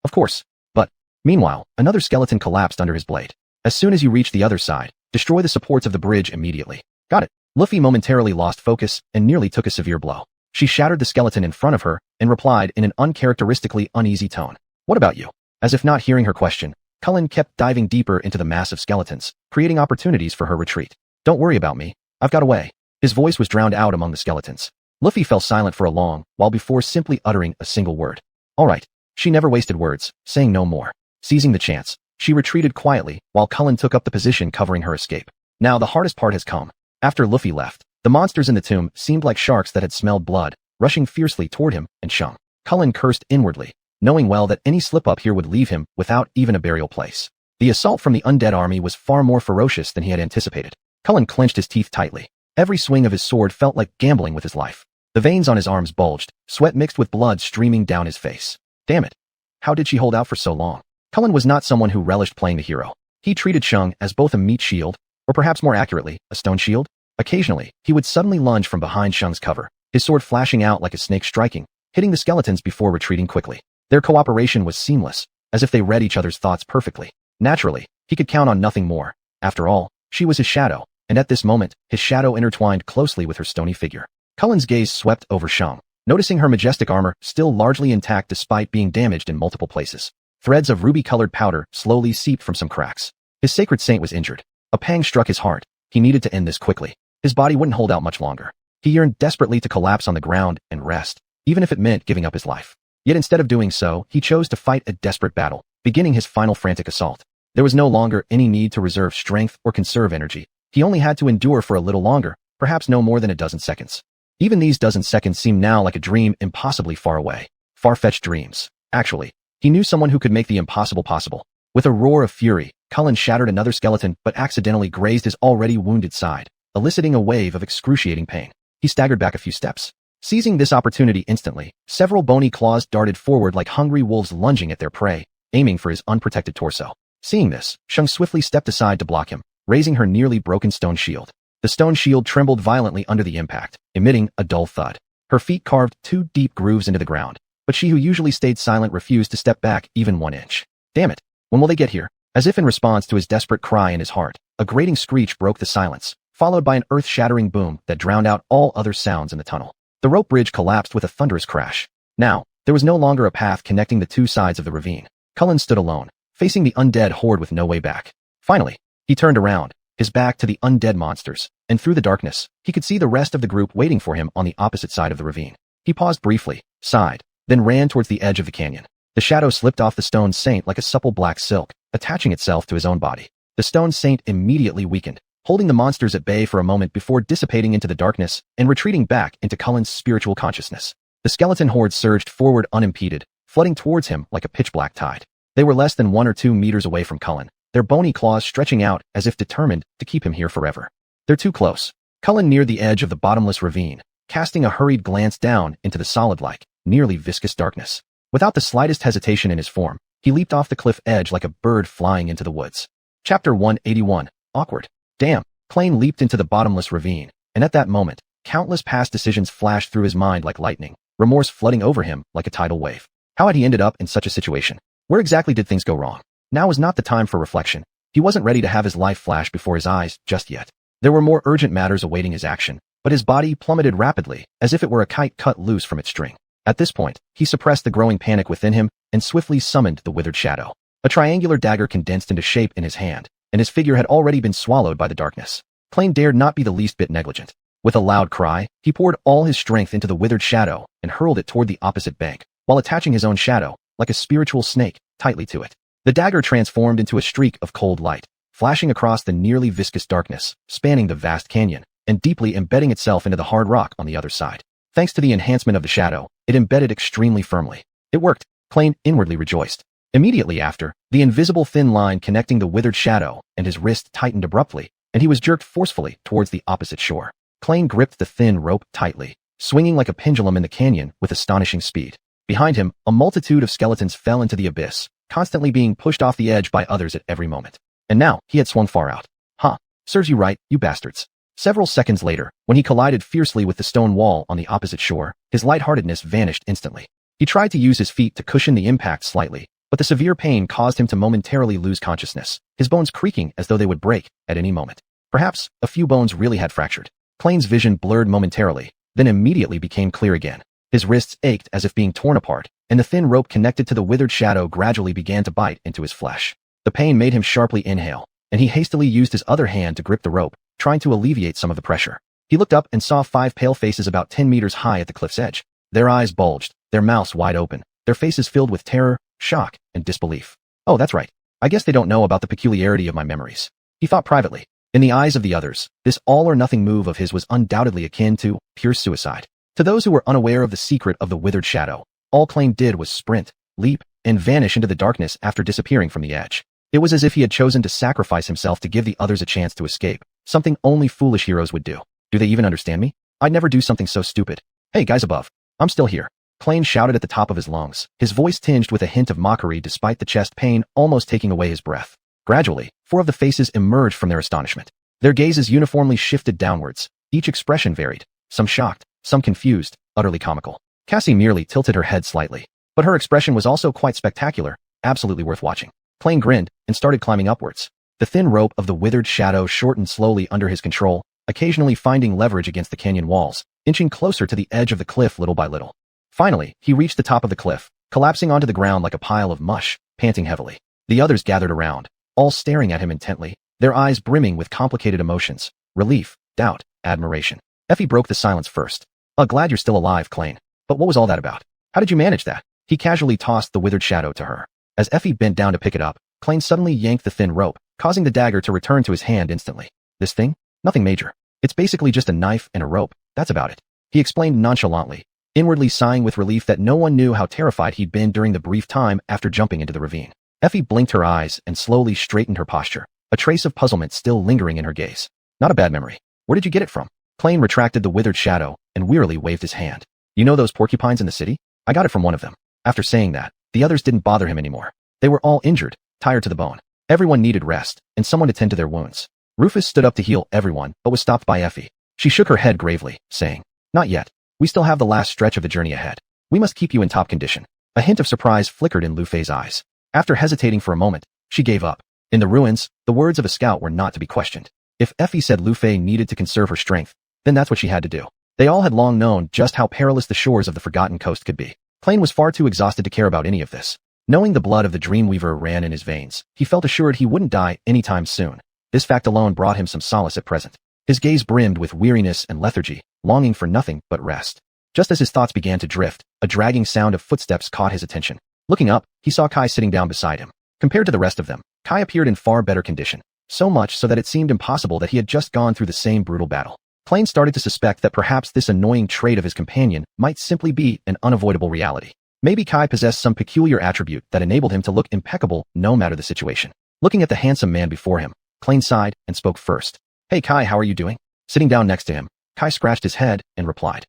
Of course. But, meanwhile, another skeleton collapsed under his blade. As soon as you reach the other side, destroy the supports of the bridge immediately. Got it. Luffy momentarily lost focus and nearly took a severe blow. She shattered the skeleton in front of her and replied in an uncharacteristically uneasy tone. What about you? As if not hearing her question, Cullen kept diving deeper into the mass of skeletons, creating opportunities for her retreat. Don't worry about me. I've got a way. His voice was drowned out among the skeletons. Luffy fell silent for a long while before simply uttering a single word. All right. She never wasted words, saying no more. Seizing the chance, she retreated quietly while Cullen took up the position covering her escape. Now the hardest part has come. After Luffy left, the monsters in the tomb seemed like sharks that had smelled blood, rushing fiercely toward him and Shung. Cullen cursed inwardly, knowing well that any slip-up here would leave him without even a burial place. The assault from the undead army was far more ferocious than he had anticipated. Cullen clenched his teeth tightly. Every swing of his sword felt like gambling with his life. The veins on his arms bulged, sweat mixed with blood streaming down his face. Damn it. How did she hold out for so long? Cullen was not someone who relished playing the hero. He treated Shung as both a meat shield, or perhaps more accurately, a stone shield. Occasionally, he would suddenly lunge from behind Shung's cover, his sword flashing out like a snake striking, hitting the skeletons before retreating quickly. Their cooperation was seamless, as if they read each other's thoughts perfectly. Naturally, he could count on nothing more. After all, she was his shadow, and at this moment, his shadow intertwined closely with her stony figure. Cullen's gaze swept over Shung, noticing her majestic armor still largely intact despite being damaged in multiple places. Threads of ruby-colored powder slowly seeped from some cracks. His sacred saint was injured. A pang struck his heart. He needed to end this quickly. His body wouldn't hold out much longer. He yearned desperately to collapse on the ground and rest, even if it meant giving up his life. Yet instead of doing so, he chose to fight a desperate battle, beginning his final frantic assault. There was no longer any need to reserve strength or conserve energy. He only had to endure for a little longer, perhaps no more than a dozen seconds. Even these dozen seconds seemed now like a dream impossibly far away. Far-fetched dreams. Actually, he knew someone who could make the impossible possible. With a roar of fury, Cullen shattered another skeleton but accidentally grazed his already wounded side, eliciting a wave of excruciating pain. He staggered back a few steps. Seizing this opportunity instantly, several bony claws darted forward like hungry wolves lunging at their prey, aiming for his unprotected torso. Seeing this, Sheng swiftly stepped aside to block him, raising her nearly broken stone shield. The stone shield trembled violently under the impact, emitting a dull thud. Her feet carved 2 deep grooves into the ground, but she who usually stayed silent refused to step back even 1 inch. Damn it! When will they get here? As if in response to his desperate cry in his heart, a grating screech broke the silence, followed by an earth-shattering boom that drowned out all other sounds in the tunnel. The rope bridge collapsed with a thunderous crash. Now, there was no longer a path connecting the 2 sides of the ravine. Cullen stood alone, facing the undead horde with no way back. Finally, he turned around, his back to the undead monsters, and through the darkness, he could see the rest of the group waiting for him on the opposite side of the ravine. He paused briefly, sighed, then ran towards the edge of the canyon. The shadow slipped off the stone saint like a supple black silk, attaching itself to his own body. The stone saint immediately weakened, holding the monsters at bay for a moment before dissipating into the darkness and retreating back into Cullen's spiritual consciousness. The skeleton horde surged forward unimpeded, flooding towards him like a pitch-black tide. They were less than 1 or 2 meters away from Cullen, their bony claws stretching out as if determined to keep him here forever. They're too close. Cullen neared the edge of the bottomless ravine, casting a hurried glance down into the solid-like, nearly viscous darkness. Without the slightest hesitation in his form, he leaped off the cliff edge like a bird flying into the woods. Chapter 181. Awkward. Damn. Clain leaped into the bottomless ravine, and at that moment, countless past decisions flashed through his mind like lightning, remorse flooding over him like a tidal wave. How had he ended up in such a situation? Where exactly did things go wrong? Now was not the time for reflection. He wasn't ready to have his life flash before his eyes just yet. There were more urgent matters awaiting his action, but his body plummeted rapidly, as if it were a kite cut loose from its string. At this point, he suppressed the growing panic within him and swiftly summoned the withered shadow. A triangular dagger condensed into shape in his hand, and his figure had already been swallowed by the darkness. Clain dared not be the least bit negligent. With a loud cry, he poured all his strength into the withered shadow and hurled it toward the opposite bank, while attaching his own shadow, like a spiritual snake, tightly to it. The dagger transformed into a streak of cold light, flashing across the nearly viscous darkness, spanning the vast canyon, and deeply embedding itself into the hard rock on the other side. Thanks to the enhancement of the shadow, it embedded extremely firmly. It worked. Clain inwardly rejoiced. Immediately after, the invisible thin line connecting the withered shadow and his wrist tightened abruptly, and he was jerked forcefully towards the opposite shore. Clain gripped the thin rope tightly, swinging like a pendulum in the canyon with astonishing speed. Behind him, a multitude of skeletons fell into the abyss, constantly being pushed off the edge by others at every moment. And now, he had swung far out. Huh. Serves you right, you bastards. Several seconds later, when he collided fiercely with the stone wall on the opposite shore, his lightheartedness vanished instantly. He tried to use his feet to cushion the impact slightly, but the severe pain caused him to momentarily lose consciousness, his bones creaking as though they would break at any moment. Perhaps, a few bones really had fractured. Clain's vision blurred momentarily, then immediately became clear again. His wrists ached as if being torn apart, and the thin rope connected to the withered shadow gradually began to bite into his flesh. The pain made him sharply inhale, and he hastily used his other hand to grip the rope, trying to alleviate some of the pressure. He looked up and saw 5 pale faces about 10 meters high at the cliff's edge. Their eyes bulged, their mouths wide open, their faces filled with terror, shock, and disbelief. Oh, that's right. I guess they don't know about the peculiarity of my memories. He thought privately. In the eyes of the others, this all-or-nothing move of his was undoubtedly akin to pure suicide. To those who were unaware of the secret of the withered shadow, all Clain did was sprint, leap, and vanish into the darkness after disappearing from the edge. It was as if he had chosen to sacrifice himself to give the others a chance to escape, something only foolish heroes would do. Do they even understand me? I'd never do something so stupid. Hey, guys above. I'm still here. Clain shouted at the top of his lungs, his voice tinged with a hint of mockery despite the chest pain almost taking away his breath. Gradually, 4 of the faces emerged from their astonishment. Their gazes uniformly shifted downwards. Each expression varied, some shocked, some confused, utterly comical. Cassie merely tilted her head slightly, but her expression was also quite spectacular, absolutely worth watching. Clain grinned and started climbing upwards. The thin rope of the withered shadow shortened slowly under his control, occasionally finding leverage against the canyon walls, inching closer to the edge of the cliff little by little. Finally, he reached the top of the cliff, collapsing onto the ground like a pile of mush, panting heavily. The others gathered around, all staring at him intently, their eyes brimming with complicated emotions, relief, doubt, admiration. Effie broke the silence first. Glad you're still alive, Clain. But what was all that about? How did you manage that? He casually tossed the withered shadow to her. As Effie bent down to pick it up, Klein suddenly yanked the thin rope, causing the dagger to return to his hand instantly. This thing? Nothing major. It's basically just a knife and a rope. That's about it. He explained nonchalantly, inwardly sighing with relief that no one knew how terrified he'd been during the brief time after jumping into the ravine. Effie blinked her eyes and slowly straightened her posture, a trace of puzzlement still lingering in her gaze. Not a bad memory. Where did you get it from? Klein retracted the withered shadow and wearily waved his hand. You know those porcupines in the city? I got it from one of them. After saying that, the others didn't bother him anymore. They were all injured, tired to the bone. Everyone needed rest, and someone to tend to their wounds. Rufus stood up to heal everyone, but was stopped by Effie. She shook her head gravely, saying, Not yet. We still have the last stretch of the journey ahead. We must keep you in top condition. A hint of surprise flickered in Lu Fei's eyes. After hesitating for a moment, she gave up. In the ruins, the words of a scout were not to be questioned. If Effie said Lu Fei needed to conserve her strength, then that's what she had to do. They all had long known just how perilous the shores of the Forgotten Coast could be. Klein was far too exhausted to care about any of this. Knowing the blood of the Dreamweaver ran in his veins, he felt assured he wouldn't die anytime soon. This fact alone brought him some solace at present. His gaze brimmed with weariness and lethargy, longing for nothing but rest. Just as his thoughts began to drift, a dragging sound of footsteps caught his attention. Looking up, he saw Kai sitting down beside him. Compared to the rest of them, Kai appeared in far better condition, so much so that it seemed impossible that he had just gone through the same brutal battle. Klein started to suspect that perhaps this annoying trait of his companion might simply be an unavoidable reality. Maybe Kai possessed some peculiar attribute that enabled him to look impeccable no matter the situation. Looking at the handsome man before him, Klein sighed and spoke first. Hey Kai, how are you doing? Sitting down next to him, Kai scratched his head and replied.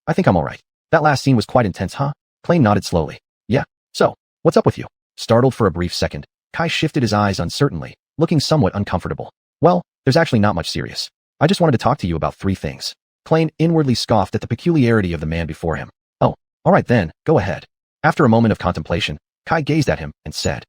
I think I'm alright. That last scene was quite intense, huh? Klein nodded slowly. Yeah. So, what's up with you? Startled for a brief second, Kai shifted his eyes uncertainly, looking somewhat uncomfortable. Well, there's actually not much serious. I just wanted to talk to you about 3 things. Klein inwardly scoffed at the peculiarity of the man before him. Oh, alright then, go ahead. After a moment of contemplation, Kai gazed at him and said,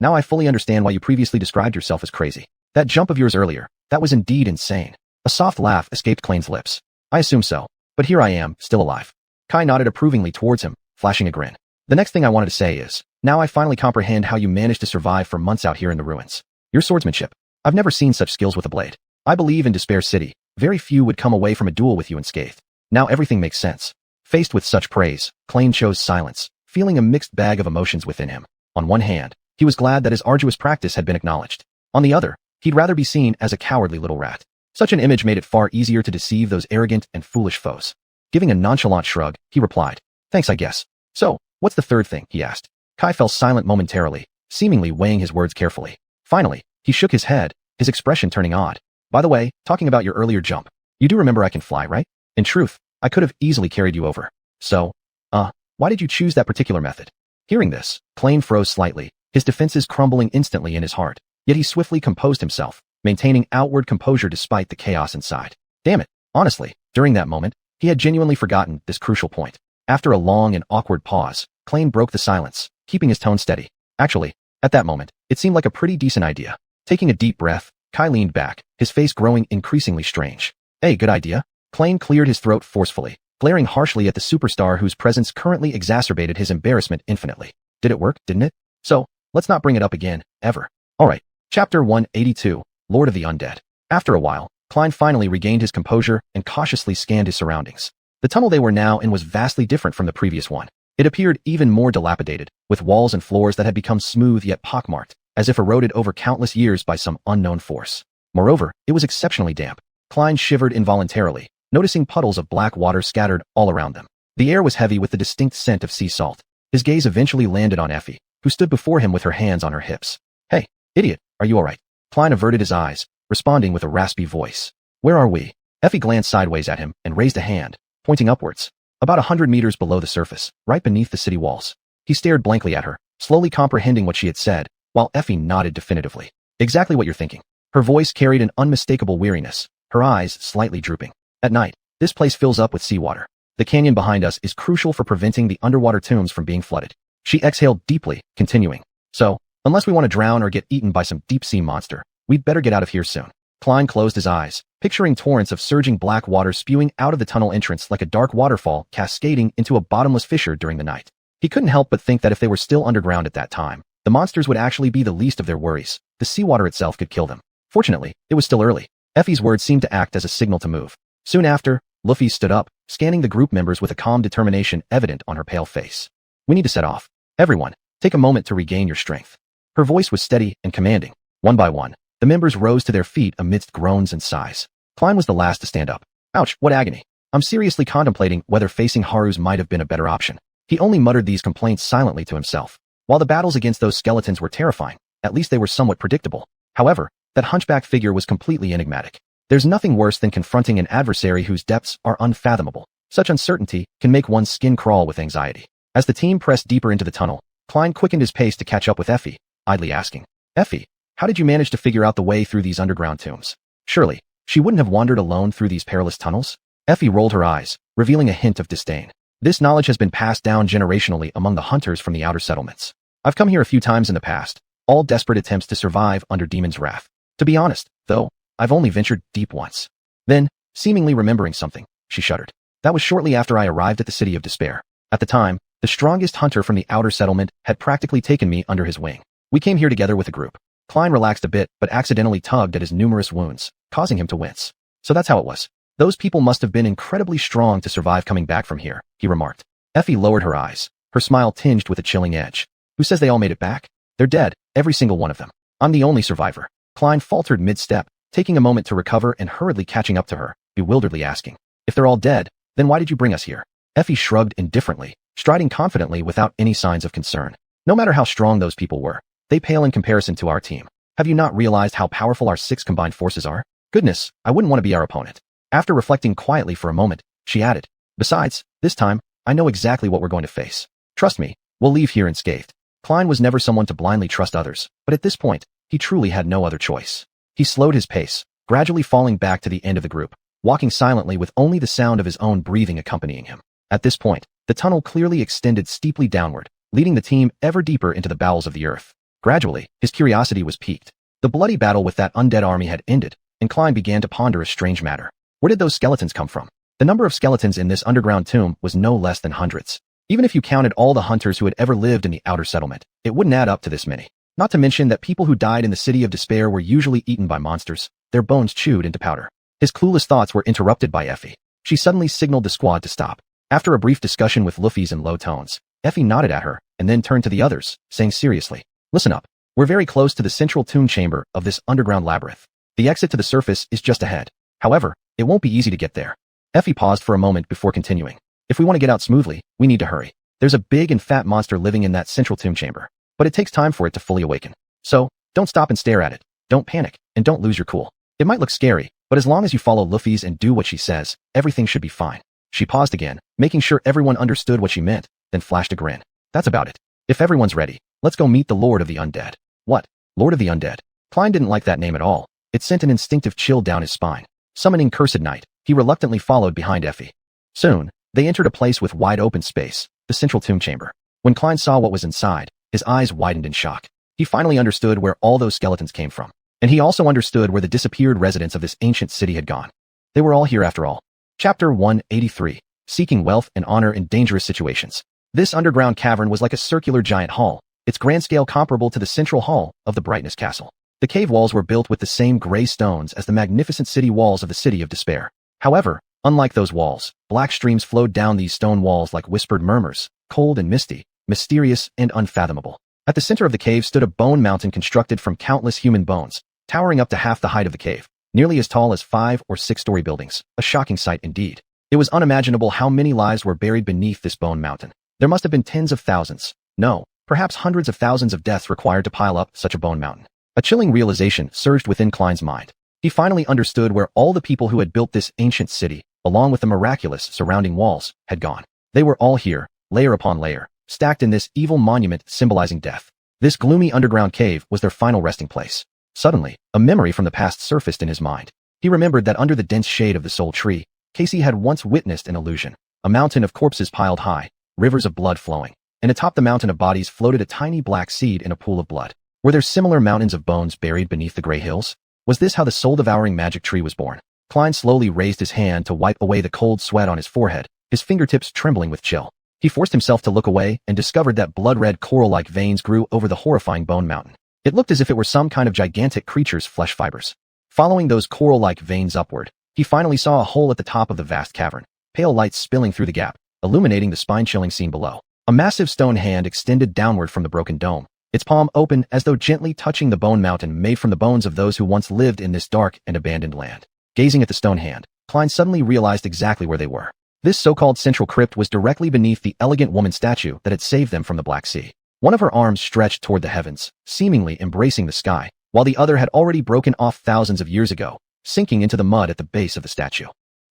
Now I fully understand why you previously described yourself as crazy. That jump of yours earlier, that was indeed insane. A soft laugh escaped Klein's lips. I assume so. But here I am, still alive. Kai nodded approvingly towards him, flashing a grin. The next thing I wanted to say is, now I finally comprehend how you managed to survive for months out here in the ruins. Your swordsmanship. I've never seen such skills with a blade. I believe in Despair City, very few would come away from a duel with you unscathed. Now everything makes sense. Faced with such praise, Klein chose silence, feeling a mixed bag of emotions within him. On one hand, he was glad that his arduous practice had been acknowledged. On the other, he'd rather be seen as a cowardly little rat. Such an image made it far easier to deceive those arrogant and foolish foes. Giving a nonchalant shrug, he replied, Thanks I guess. So, what's the third thing? He asked. Kai fell silent momentarily, seemingly weighing his words carefully. Finally, he shook his head, his expression turning odd. By the way, talking about your earlier jump, you do remember I can fly, right? In truth, I could have easily carried you over. So, why did you choose that particular method? Hearing this, Klein froze slightly, his defenses crumbling instantly in his heart. Yet he swiftly composed himself, maintaining outward composure despite the chaos inside. Damn it, honestly, during that moment, he had genuinely forgotten this crucial point. After a long and awkward pause, Klein broke the silence, keeping his tone steady. Actually, at that moment, it seemed like a pretty decent idea. Taking a deep breath, Kai leaned back, his face growing increasingly strange. Hey, good idea. Klein cleared his throat forcefully, glaring harshly at the superstar whose presence currently exacerbated his embarrassment infinitely. Did it work, didn't it? So, let's not bring it up again, ever. Alright. Chapter 182, Lord of the Undead. After a while, Klein finally regained his composure and cautiously scanned his surroundings. The tunnel they were now in was vastly different from the previous one. It appeared even more dilapidated, with walls and floors that had become smooth yet pockmarked, as if eroded over countless years by some unknown force. Moreover, it was exceptionally damp. Klein shivered involuntarily, noticing puddles of black water scattered all around them. The air was heavy with the distinct scent of sea salt. His gaze eventually landed on Effie, who stood before him with her hands on her hips. Hey, idiot, are you alright? Klein averted his eyes, responding with a raspy voice. Where are we? Effie glanced sideways at him and raised a hand, pointing upwards. About 100 meters below the surface, right beneath the city walls. He stared blankly at her, slowly comprehending what she had said, while Effie nodded definitively. Exactly what you're thinking. Her voice carried an unmistakable weariness, her eyes slightly drooping. At night, this place fills up with seawater. The canyon behind us is crucial for preventing the underwater tombs from being flooded. She exhaled deeply, continuing. So, unless we want to drown or get eaten by some deep-sea monster, we'd better get out of here soon. Klein closed his eyes, picturing torrents of surging black water spewing out of the tunnel entrance like a dark waterfall cascading into a bottomless fissure during the night. He couldn't help but think that if they were still underground at that time, the monsters would actually be the least of their worries. The seawater itself could kill them. Fortunately, it was still early. Effie's words seemed to act as a signal to move. Soon after, Luffy stood up, scanning the group members with a calm determination evident on her pale face. We need to set off. Everyone, take a moment to regain your strength. Her voice was steady and commanding. One by one, the members rose to their feet amidst groans and sighs. Klein was the last to stand up. Ouch, what agony. I'm seriously contemplating whether facing Haru's might have been a better option. He only muttered these complaints silently to himself. While the battles against those skeletons were terrifying, at least they were somewhat predictable. However, that hunchback figure was completely enigmatic. There's nothing worse than confronting an adversary whose depths are unfathomable. Such uncertainty can make one's skin crawl with anxiety. As the team pressed deeper into the tunnel, Klein quickened his pace to catch up with Effie, idly asking, Effie, how did you manage to figure out the way through these underground tombs? Surely, she wouldn't have wandered alone through these perilous tunnels? Effie rolled her eyes, revealing a hint of disdain. This knowledge has been passed down generationally among the hunters from the outer settlements. I've come here a few times in the past, all desperate attempts to survive under Demon's wrath. To be honest, though, I've only ventured deep once. Then, seemingly remembering something, she shuddered. That was shortly after I arrived at the City of Despair. At the time, the strongest hunter from the outer settlement had practically taken me under his wing. We came here together with a group. Klein relaxed a bit but accidentally tugged at his numerous wounds, causing him to wince. So that's how it was. Those people must have been incredibly strong to survive coming back from here, he remarked. Effie lowered her eyes, her smile tinged with a chilling edge. Who says they all made it back? They're dead, every single one of them. I'm the only survivor. Klein faltered mid-step, taking a moment to recover and hurriedly catching up to her, bewilderedly asking, if they're all dead, then why did you bring us here? Effie shrugged indifferently, striding confidently without any signs of concern. No matter how strong those people were, they pale in comparison to our team. Have you not realized how powerful our 6 combined forces are? Goodness, I wouldn't want to be our opponent. After reflecting quietly for a moment, she added, besides, this time, I know exactly what we're going to face. Trust me, we'll leave here unscathed. Klein was never someone to blindly trust others, but at this point, he truly had no other choice. He slowed his pace, gradually falling back to the end of the group, walking silently with only the sound of his own breathing accompanying him. At this point, the tunnel clearly extended steeply downward, leading the team ever deeper into the bowels of the earth. Gradually, his curiosity was piqued. The bloody battle with that undead army had ended, and Klein began to ponder a strange matter. Where did those skeletons come from? The number of skeletons in this underground tomb was no less than hundreds. Even if you counted all the hunters who had ever lived in the outer settlement, it wouldn't add up to this many. Not to mention that people who died in the City of Despair were usually eaten by monsters, their bones chewed into powder. His clueless thoughts were interrupted by Effie. She suddenly signaled the squad to stop. After a brief discussion with Luffy's in low tones, Effie nodded at her, and then turned to the others, saying seriously, listen up. We're very close to the central tomb chamber of this underground labyrinth. The exit to the surface is just ahead. However, it won't be easy to get there. Effie paused for a moment before continuing. If we want to get out smoothly, we need to hurry. There's a big and fat monster living in that central tomb chamber, but it takes time for it to fully awaken. So, don't stop and stare at it. Don't panic, and don't lose your cool. It might look scary, but as long as you follow Luffy's and do what she says, everything should be fine. She paused again, making sure everyone understood what she meant, then flashed a grin. That's about it. If everyone's ready, let's go meet the Lord of the Undead. What? Lord of the Undead? Klein didn't like that name at all. It sent an instinctive chill down his spine. Summoning Cursed Night, he reluctantly followed behind Effie. Soon, they entered a place with wide open space, the central tomb chamber. When Klein saw what was inside, his eyes widened in shock. He finally understood where all those skeletons came from. And he also understood where the disappeared residents of this ancient city had gone. They were all here after all. Chapter 183. Seeking Wealth and Honor in Dangerous Situations. This underground cavern was like a circular giant hall, its grand scale comparable to the central hall of the Brightness Castle. The cave walls were built with the same gray stones as the magnificent city walls of the City of Despair. However, unlike those walls, black streams flowed down these stone walls like whispered murmurs, cold and misty, mysterious and unfathomable. At the center of the cave stood a bone mountain constructed from countless human bones, towering up to half the height of the cave, nearly as tall as 5- or 6-story buildings, a shocking sight indeed. It was unimaginable how many lives were buried beneath this bone mountain. There must have been tens of thousands, no, perhaps hundreds of thousands of deaths required to pile up such a bone mountain. A chilling realization surged within Klein's mind. He finally understood where all the people who had built this ancient city, along with the miraculous surrounding walls, had gone. They were all here, layer upon layer, stacked in this evil monument symbolizing death. This gloomy underground cave was their final resting place. Suddenly, a memory from the past surfaced in his mind. He remembered that under the dense shade of the Soul Tree, Casey had once witnessed an illusion. A mountain of corpses piled high, rivers of blood flowing, and atop the mountain of bodies floated a tiny black seed in a pool of blood. Were there similar mountains of bones buried beneath the gray hills? Was this how the soul-devouring magic tree was born? Klein slowly raised his hand to wipe away the cold sweat on his forehead, his fingertips trembling with chill. He forced himself to look away and discovered that blood-red coral-like veins grew over the horrifying bone mountain. It looked as if it were some kind of gigantic creature's flesh fibers. Following those coral-like veins upward, he finally saw a hole at the top of the vast cavern, pale light spilling through the gap, illuminating the spine-chilling scene below. A massive stone hand extended downward from the broken dome, its palm open as though gently touching the bone mountain made from the bones of those who once lived in this dark and abandoned land. Gazing at the stone hand, Klein suddenly realized exactly where they were. This so-called central crypt was directly beneath the elegant woman statue that had saved them from the Black Sea. One of her arms stretched toward the heavens, seemingly embracing the sky, while the other had already broken off thousands of years ago, sinking into the mud at the base of the statue.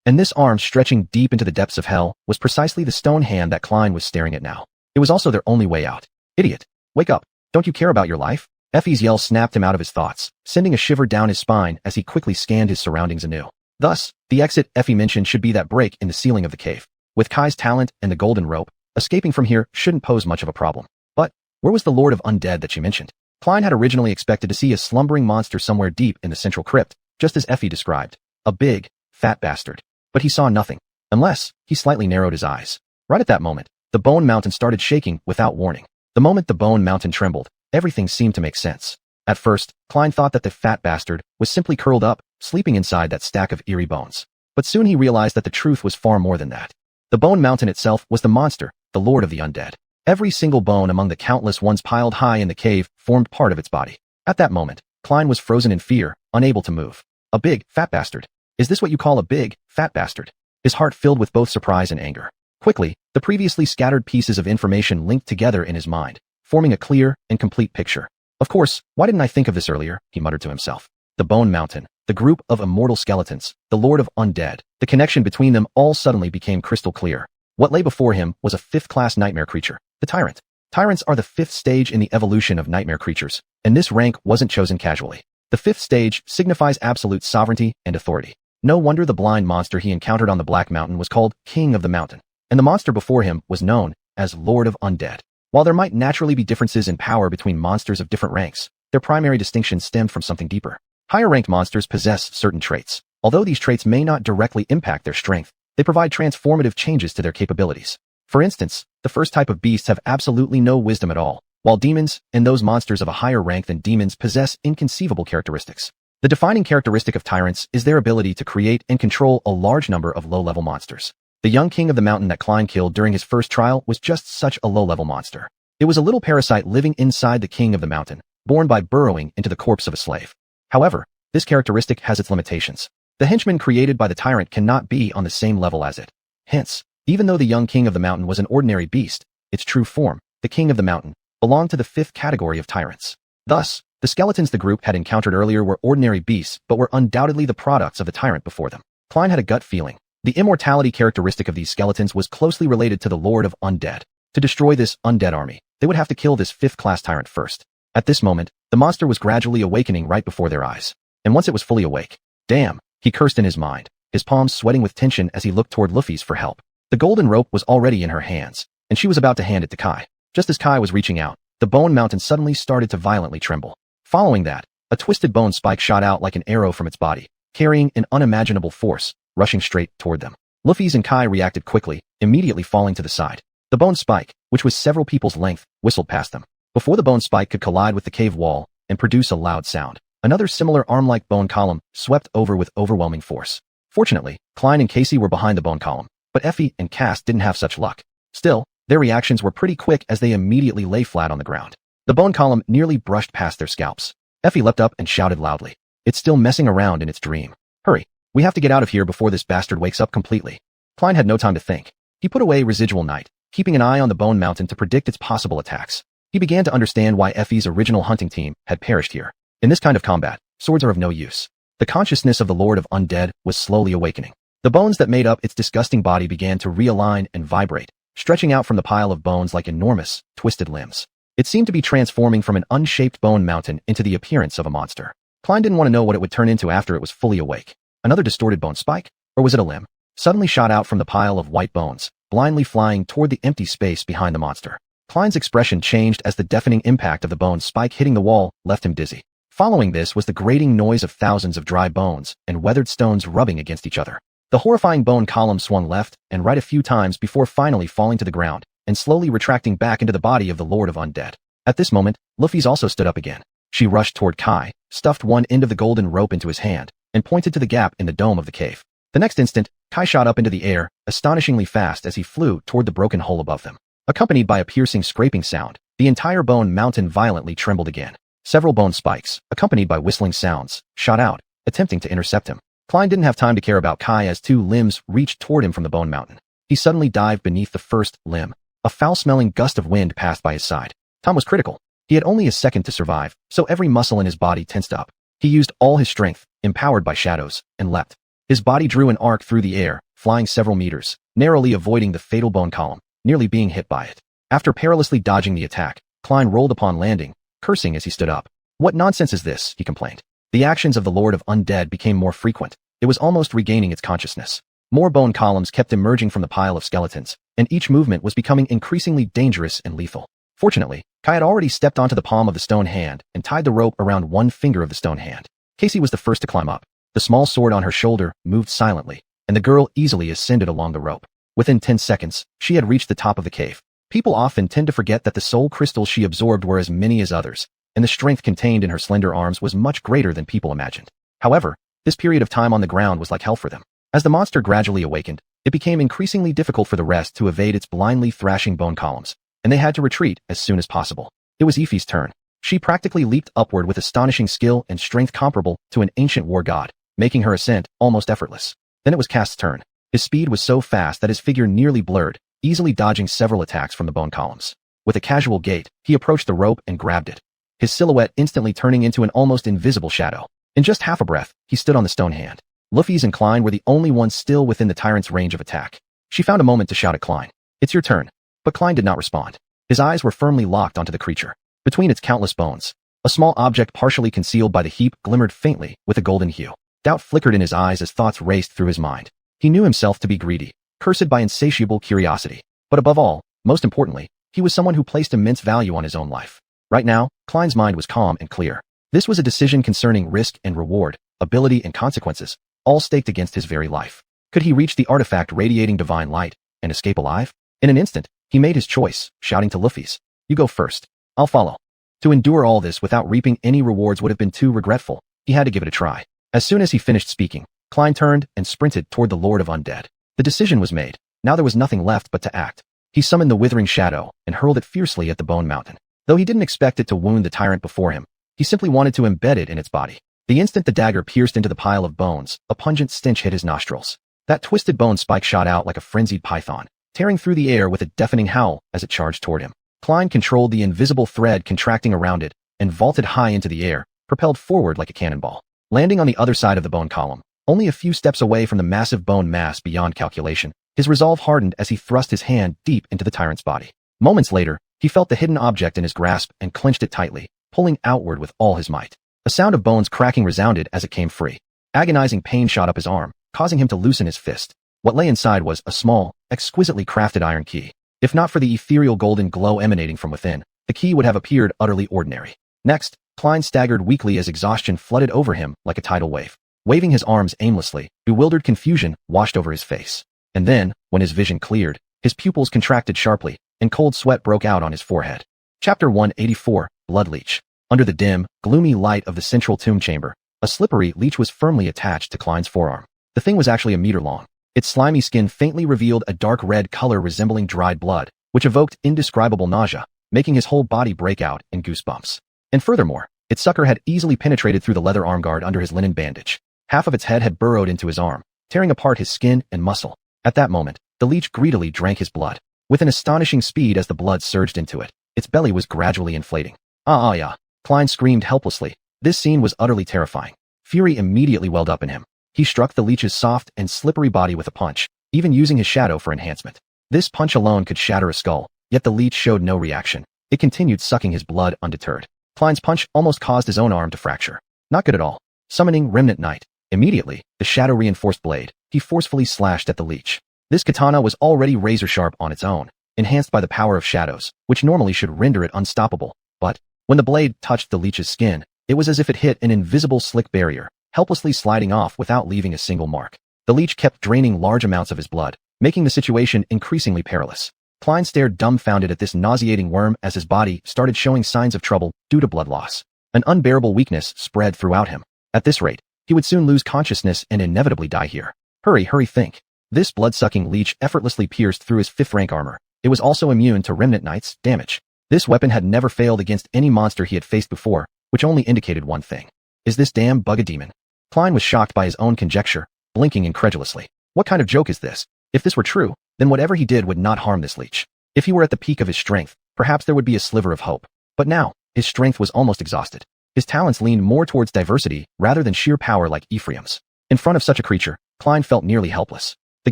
And this arm stretching deep into the depths of hell was precisely the stone hand that Klein was staring at now. It was also their only way out. Idiot! Wake up! Don't you care about your life? Effie's yell snapped him out of his thoughts, sending a shiver down his spine as he quickly scanned his surroundings anew. Thus, the exit Effie mentioned should be that break in the ceiling of the cave. With Kai's talent and the golden rope, escaping from here shouldn't pose much of a problem. But where was the Lord of Undead that she mentioned? Klein had originally expected to see a slumbering monster somewhere deep in the central crypt, just as Effie described. A big, fat bastard. But he saw nothing. Unless, he slightly narrowed his eyes. Right at that moment, the bone mountain started shaking without warning. The moment the bone mountain trembled, everything seemed to make sense. At first, Klein thought that the fat bastard was simply curled up, sleeping inside that stack of eerie bones. But soon he realized that the truth was far more than that. The bone mountain itself was the monster, the Lord of the Undead. Every single bone among the countless ones piled high in the cave formed part of its body. At that moment, Klein was frozen in fear, unable to move. A big, fat bastard. Is this what you call a big, fat bastard? His heart filled with both surprise and anger. Quickly, the previously scattered pieces of information linked together in his mind, forming a clear and complete picture. Of course, why didn't I think of this earlier? He muttered to himself. The Bone Mountain, the group of immortal skeletons, the Lord of Undead. The connection between them all suddenly became crystal clear. What lay before him was a fifth-class nightmare creature, the Tyrant. Tyrants are the fifth stage in the evolution of nightmare creatures, and this rank wasn't chosen casually. The fifth stage signifies absolute sovereignty and authority. No wonder the blind monster he encountered on the Black Mountain was called King of the Mountain, and the monster before him was known as Lord of Undead. While there might naturally be differences in power between monsters of different ranks, their primary distinction stemmed from something deeper. Higher-ranked monsters possess certain traits. Although these traits may not directly impact their strength, they provide transformative changes to their capabilities. For instance, the first type of beasts have absolutely no wisdom at all, while demons and those monsters of a higher rank than demons possess inconceivable characteristics. The defining characteristic of tyrants is their ability to create and control a large number of low-level monsters. The young king of the mountain that Klein killed during his first trial was just such a low-level monster. It was a little parasite living inside the king of the mountain, born by burrowing into the corpse of a slave. However, this characteristic has its limitations. The henchman created by the tyrant cannot be on the same level as it. Hence, even though the young king of the mountain was an ordinary beast, its true form, the king of the mountain, belonged to the fifth category of tyrants. Thus, the skeletons the group had encountered earlier were ordinary beasts but were undoubtedly the products of the tyrant before them. Klein had a gut feeling. The immortality characteristic of these skeletons was closely related to the Lord of Undead. To destroy this undead army, they would have to kill this fifth-class tyrant first. At this moment, the monster was gradually awakening right before their eyes. And once it was fully awake, damn, he cursed in his mind, his palms sweating with tension as he looked toward Luffy's for help. The golden rope was already in her hands, and she was about to hand it to Kai. Just as Kai was reaching out, the bone mountain suddenly started to violently tremble. Following that, a twisted bone spike shot out like an arrow from its body, carrying an unimaginable force, rushing straight toward them. Luffy's and Kai reacted quickly, immediately falling to the side. The bone spike, which was several people's length, whistled past them. Before the bone spike could collide with the cave wall and produce a loud sound, another similar arm-like bone column swept over with overwhelming force. Fortunately, Klein and Casey were behind the bone column, but Effie and Cass didn't have such luck. Still, their reactions were pretty quick as they immediately lay flat on the ground. The bone column nearly brushed past their scalps. Effie leapt up and shouted loudly. It's still messing around in its dream. Hurry, we have to get out of here before this bastard wakes up completely. Klein had no time to think. He put away Residual Night, keeping an eye on the bone mountain to predict its possible attacks. He began to understand why Effie's original hunting team had perished here. In this kind of combat, swords are of no use. The consciousness of the Lord of Undead was slowly awakening. The bones that made up its disgusting body began to realign and vibrate, stretching out from the pile of bones like enormous, twisted limbs. It seemed to be transforming from an unshaped bone mountain into the appearance of a monster. Klein didn't want to know what it would turn into after it was fully awake. Another distorted bone spike? Or was it a limb? Suddenly shot out from the pile of white bones, blindly flying toward the empty space behind the monster. Klein's expression changed as the deafening impact of the bone spike hitting the wall left him dizzy. Following this was the grating noise of thousands of dry bones and weathered stones rubbing against each other. The horrifying bone column swung left and right a few times before finally falling to the ground and slowly retracting back into the body of the Lord of Undead. At this moment, Luffy's also stood up again. She rushed toward Kai, stuffed one end of the golden rope into his hand, and pointed to the gap in the dome of the cave. The next instant, Kai shot up into the air, astonishingly fast as he flew toward the broken hole above them. Accompanied by a piercing scraping sound, The entire bone mountain violently trembled again. Several bone spikes, accompanied by whistling sounds, shot out, attempting to intercept him. Klein didn't have time to care about Kai as two limbs reached toward him from the bone mountain. He suddenly dived beneath the first limb. A foul-smelling gust of wind passed by his side. Time was critical. He had only a second to survive, so every muscle in his body tensed up. He used all his strength, empowered by shadows, and leapt. His body drew an arc through the air, flying several meters, narrowly avoiding the fatal bone column, nearly being hit by it. After perilously dodging the attack, Klein rolled upon landing, cursing as he stood up. "What nonsense is this?" he complained. The actions of the Lord of Undead became more frequent. It was almost regaining its consciousness. More bone columns kept emerging from the pile of skeletons, and each movement was becoming increasingly dangerous and lethal. Fortunately, Kai had already stepped onto the palm of the stone hand and tied the rope around one finger of the stone hand. Casey was the first to climb up. The small sword on her shoulder moved silently, and the girl easily ascended along the rope. Within 10 seconds, she had reached the top of the cave. People often tend to forget that the soul crystals she absorbed were as many as others, and the strength contained in her slender arms was much greater than people imagined. However, this period of time on the ground was like hell for them. As the monster gradually awakened, it became increasingly difficult for the rest to evade its blindly thrashing bone columns, and they had to retreat as soon as possible. It was Ife's turn. She practically leaped upward with astonishing skill and strength comparable to an ancient war god, making her ascent almost effortless. Then it was Cast's turn. His speed was so fast that his figure nearly blurred, easily dodging several attacks from the bone columns. With a casual gait, he approached the rope and grabbed it, his silhouette instantly turning into an almost invisible shadow. In just half a breath, he stood on the stone hand. Luffy's and Klein were the only ones still within the tyrant's range of attack. She found a moment to shout at Klein, "It's your turn." But Klein did not respond. His eyes were firmly locked onto the creature. Between its countless bones, a small object partially concealed by the heap glimmered faintly with a golden hue. Doubt flickered in his eyes as thoughts raced through his mind. He knew himself to be greedy, cursed by insatiable curiosity. But above all, most importantly, he was someone who placed immense value on his own life. Right now, Klein's mind was calm and clear. This was a decision concerning risk and reward, ability and consequences, all staked against his very life. Could he reach the artifact radiating divine light and escape alive? In an instant, he made his choice, shouting to Luffy's, "You go first. I'll follow." To endure all this without reaping any rewards would have been too regretful. He had to give it a try. As soon as he finished speaking, Klein turned and sprinted toward the Lord of Undead. The decision was made. Now there was nothing left but to act. He summoned the withering shadow and hurled it fiercely at the bone mountain. Though he didn't expect it to wound the tyrant before him, he simply wanted to embed it in its body. The instant the dagger pierced into the pile of bones, a pungent stench hit his nostrils. That twisted bone spike shot out like a frenzied python, tearing through the air with a deafening howl as it charged toward him. Klein controlled the invisible thread contracting around it and vaulted high into the air, propelled forward like a cannonball. Landing on the other side of the bone column, only a few steps away from the massive bone mass beyond calculation, his resolve hardened as he thrust his hand deep into the tyrant's body. Moments later, he felt the hidden object in his grasp and clenched it tightly, pulling outward with all his might. A sound of bones cracking resounded as it came free. Agonizing pain shot up his arm, causing him to loosen his fist. What lay inside was a small, exquisitely crafted iron key. If not for the ethereal golden glow emanating from within, the key would have appeared utterly ordinary. Next, Klein staggered weakly as exhaustion flooded over him like a tidal wave. Waving his arms aimlessly, bewildered confusion washed over his face. And then, when his vision cleared, his pupils contracted sharply, and cold sweat broke out on his forehead. Chapter 184, Blood Leech. Under the dim, gloomy light of the central tomb chamber, a slippery leech was firmly attached to Klein's forearm. The thing was actually a meter long. Its slimy skin faintly revealed a dark red color resembling dried blood, which evoked indescribable nausea, making his whole body break out in goosebumps. And furthermore, its sucker had easily penetrated through the leather armguard under his linen bandage. Half of its head had burrowed into his arm, tearing apart his skin and muscle. At that moment, the leech greedily drank his blood. With an astonishing speed as the blood surged into it, its belly was gradually inflating. Yeah. Klein screamed helplessly. This scene was utterly terrifying. Fury immediately welled up in him. He struck the leech's soft and slippery body with a punch, even using his shadow for enhancement. This punch alone could shatter a skull, yet the leech showed no reaction. It continued sucking his blood undeterred. Klein's punch almost caused his own arm to fracture. Not good at all. Summoning Remnant Knight. Immediately, the shadow-reinforced blade, he forcefully slashed at the leech. This katana was already razor-sharp on its own, enhanced by the power of shadows, which normally should render it unstoppable. But, when the blade touched the leech's skin, it was as if it hit an invisible slick barrier, helplessly sliding off without leaving a single mark. The leech kept draining large amounts of his blood, making the situation increasingly perilous. Klein stared dumbfounded at this nauseating worm as his body started showing signs of trouble due to blood loss. An unbearable weakness spread throughout him. At this rate, he would soon lose consciousness and inevitably die here. Hurry, think. This blood-sucking leech effortlessly pierced through his 5th rank armor. It was also immune to Remnant Knight's damage. This weapon had never failed against any monster he had faced before, which only indicated one thing. Is this damn bug a demon? Klein was shocked by his own conjecture, blinking incredulously. What kind of joke is this? If this were true, then whatever he did would not harm this leech. If he were at the peak of his strength, perhaps there would be a sliver of hope. But now, his strength was almost exhausted. His talents leaned more towards diversity rather than sheer power like Ephraim's. In front of such a creature, Klein felt nearly helpless. The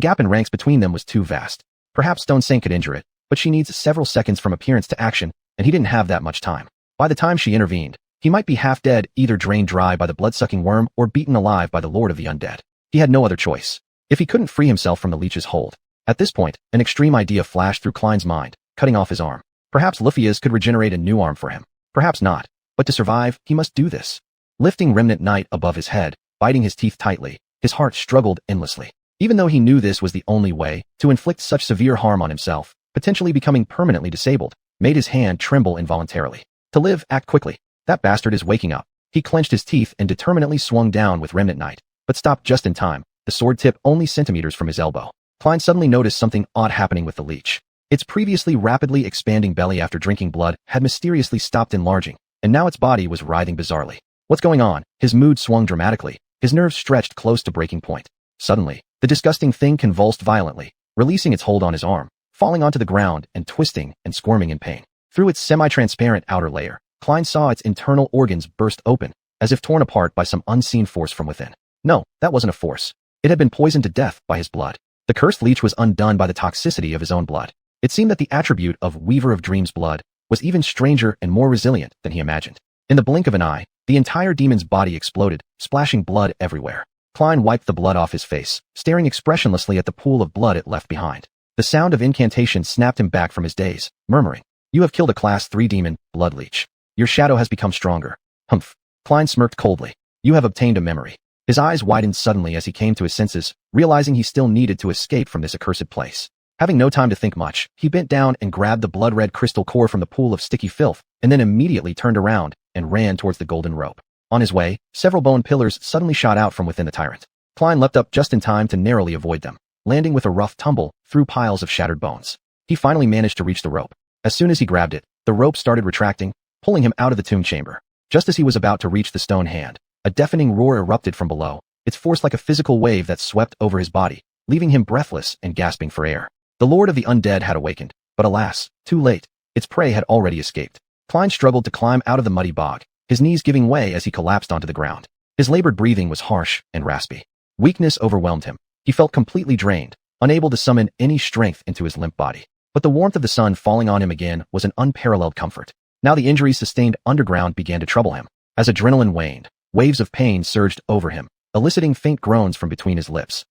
gap in ranks between them was too vast. Perhaps Stone Saint could injure it, but she needs several seconds from appearance to action, and he didn't have that much time. By the time she intervened, he might be half dead, either drained dry by the blood-sucking worm or beaten alive by the Lord of the Undead. He had no other choice. If he couldn't free himself from the leech's hold. At this point, an extreme idea flashed through Klein's mind, cutting off his arm. Perhaps Lufia's could regenerate a new arm for him. Perhaps not. But to survive, he must do this. Lifting Remnant Knight above his head, biting his teeth tightly, his heart struggled endlessly. Even though he knew this was the only way to inflict such severe harm on himself, potentially becoming permanently disabled, made his hand tremble involuntarily. To live, act quickly. That bastard is waking up. He clenched his teeth and determinedly swung down with Remnant Knight, but stopped just in time, the sword tip only centimeters from his elbow. Klein suddenly noticed something odd happening with the leech. Its previously rapidly expanding belly after drinking blood had mysteriously stopped enlarging, and now its body was writhing bizarrely. What's going on? His mood swung dramatically, his nerves stretched close to breaking point. Suddenly, the disgusting thing convulsed violently, releasing its hold on his arm, falling onto the ground and twisting and squirming in pain. Through its semi-transparent outer layer, Klein saw its internal organs burst open, as if torn apart by some unseen force from within. No, that wasn't a force. It had been poisoned to death by his blood. The cursed leech was undone by the toxicity of his own blood. It seemed that the attribute of Weaver of Dreams blood was even stranger and more resilient than he imagined. In the blink of an eye, the entire demon's body exploded, splashing blood everywhere. Klein wiped the blood off his face, staring expressionlessly at the pool of blood it left behind. The sound of incantation snapped him back from his daze, murmuring, "You have killed a Class 3 demon, Blood Leech. Your shadow has become stronger." Humph. Klein smirked coldly. "You have obtained a memory." His eyes widened suddenly as he came to his senses, realizing he still needed to escape from this accursed place. Having no time to think much, he bent down and grabbed the blood-red crystal core from the pool of sticky filth, and then immediately turned around and ran towards the golden rope. On his way, several bone pillars suddenly shot out from within the tyrant. Klein leapt up just in time to narrowly avoid them, landing with a rough tumble through piles of shattered bones. He finally managed to reach the rope. As soon as he grabbed it, the rope started retracting, pulling him out of the tomb chamber. Just as he was about to reach the stone hand, a deafening roar erupted from below, its force like a physical wave that swept over his body, leaving him breathless and gasping for air. The Lord of the Undead had awakened, but alas, too late. Its prey had already escaped. Klein struggled to climb out of the muddy bog, his knees giving way as he collapsed onto the ground. His labored breathing was harsh and raspy. Weakness overwhelmed him. He felt completely drained, unable to summon any strength into his limp body. But the warmth of the sun falling on him again was an unparalleled comfort. Now the injuries sustained underground began to trouble him. As adrenaline waned, waves of pain surged over him, eliciting faint groans from between his lips.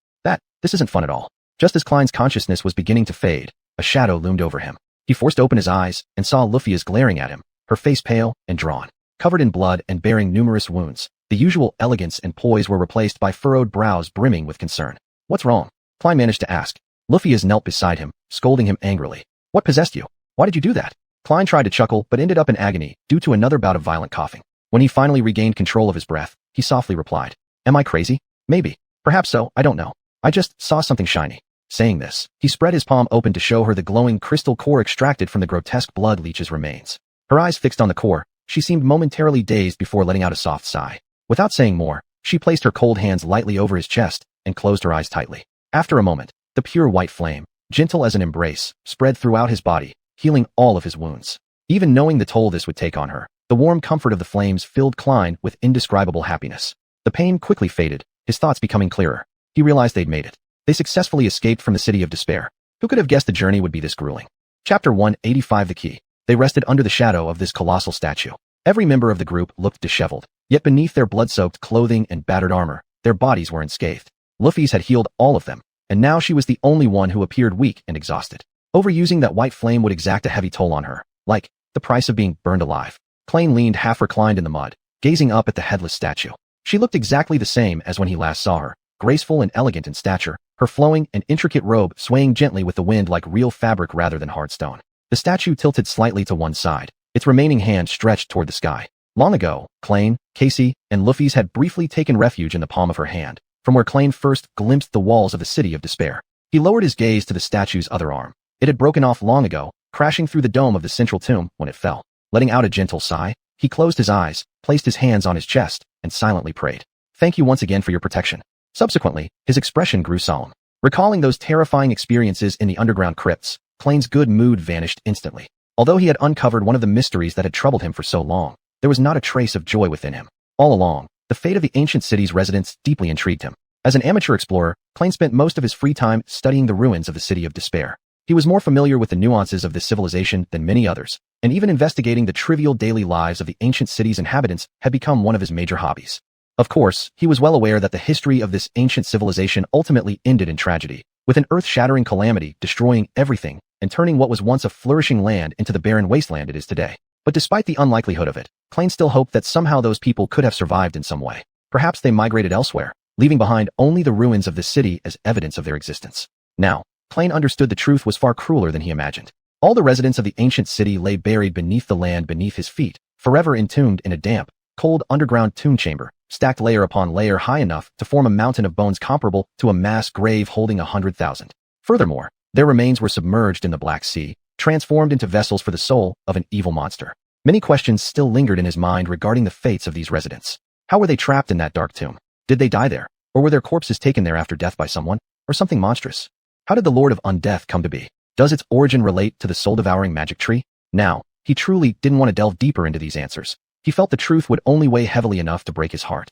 This isn't fun at all. Just as Klein's consciousness was beginning to fade, a shadow loomed over him. He forced open his eyes and saw Lufia's glaring at him, her face pale and drawn, covered in blood and bearing numerous wounds. The usual elegance and poise were replaced by furrowed brows brimming with concern. "What's wrong?" Klein managed to ask. Lufia's knelt beside him, scolding him angrily. "What possessed you? Why did you do that?" Klein tried to chuckle but ended up in agony due to another bout of violent coughing. When he finally regained control of his breath, he softly replied, "Am I crazy? Maybe. Perhaps so, I don't know. I just saw something shiny." Saying this, he spread his palm open to show her the glowing crystal core extracted from the grotesque blood leech's remains. Her eyes fixed on the core, she seemed momentarily dazed before letting out a soft sigh. Without saying more, she placed her cold hands lightly over his chest and closed her eyes tightly. After a moment, the pure white flame, gentle as an embrace, spread throughout his body, healing all of his wounds. Even knowing the toll this would take on her, the warm comfort of the flames filled Klein with indescribable happiness. The pain quickly faded, his thoughts becoming clearer. He realized they'd made it. They successfully escaped from the city of despair. Who could have guessed the journey would be this grueling? Chapter 185 The Key. They rested under the shadow of this colossal statue. Every member of the group looked disheveled, yet beneath their blood-soaked clothing and battered armor, their bodies were unscathed. Lufi's had healed all of them, and now she was the only one who appeared weak and exhausted. Overusing that white flame would exact a heavy toll on her, like the price of being burned alive. Klein leaned half reclined in the mud, gazing up at the headless statue. She looked exactly the same as when he last saw her, graceful and elegant in stature, her flowing and intricate robe swaying gently with the wind like real fabric rather than hard stone. The statue tilted slightly to one side, its remaining hand stretched toward the sky. Long ago, Klein, Casey, and Lufi's had briefly taken refuge in the palm of her hand, from where Klein first glimpsed the walls of the city of despair. He lowered his gaze to the statue's other arm. It had broken off long ago, crashing through the dome of the central tomb when it fell. Letting out a gentle sigh, he closed his eyes, placed his hands on his chest, and silently prayed. Thank you once again for your protection. Subsequently, his expression grew solemn. Recalling those terrifying experiences in the underground crypts, Klein's good mood vanished instantly. Although he had uncovered one of the mysteries that had troubled him for so long, there was not a trace of joy within him. All along, the fate of the ancient city's residents deeply intrigued him. As an amateur explorer, Klein spent most of his free time studying the ruins of the City of Despair. He was more familiar with the nuances of this civilization than many others, and even investigating the trivial daily lives of the ancient city's inhabitants had become one of his major hobbies. Of course, he was well aware that the history of this ancient civilization ultimately ended in tragedy, with an earth-shattering calamity destroying everything and turning what was once a flourishing land into the barren wasteland it is today. But despite the unlikelihood of it, Klein still hoped that somehow those people could have survived in some way. Perhaps they migrated elsewhere, leaving behind only the ruins of the city as evidence of their existence. Now, Klein understood the truth was far crueler than he imagined. All the residents of the ancient city lay buried beneath the land beneath his feet, forever entombed in a damp, cold underground tomb chamber, stacked layer upon layer high enough to form a mountain of bones comparable to a mass grave holding 100,000. Furthermore, their remains were submerged in the Black Sea, transformed into vessels for the soul of an evil monster. Many questions still lingered in his mind regarding the fates of these residents. How were they trapped in that dark tomb? Did they die there? Or were their corpses taken there after death by someone? Or something monstrous? How did the Lord of Undeath come to be? Does its origin relate to the soul-devouring magic tree? Now, he truly didn't want to delve deeper into these answers. He felt the truth would only weigh heavily enough to break his heart.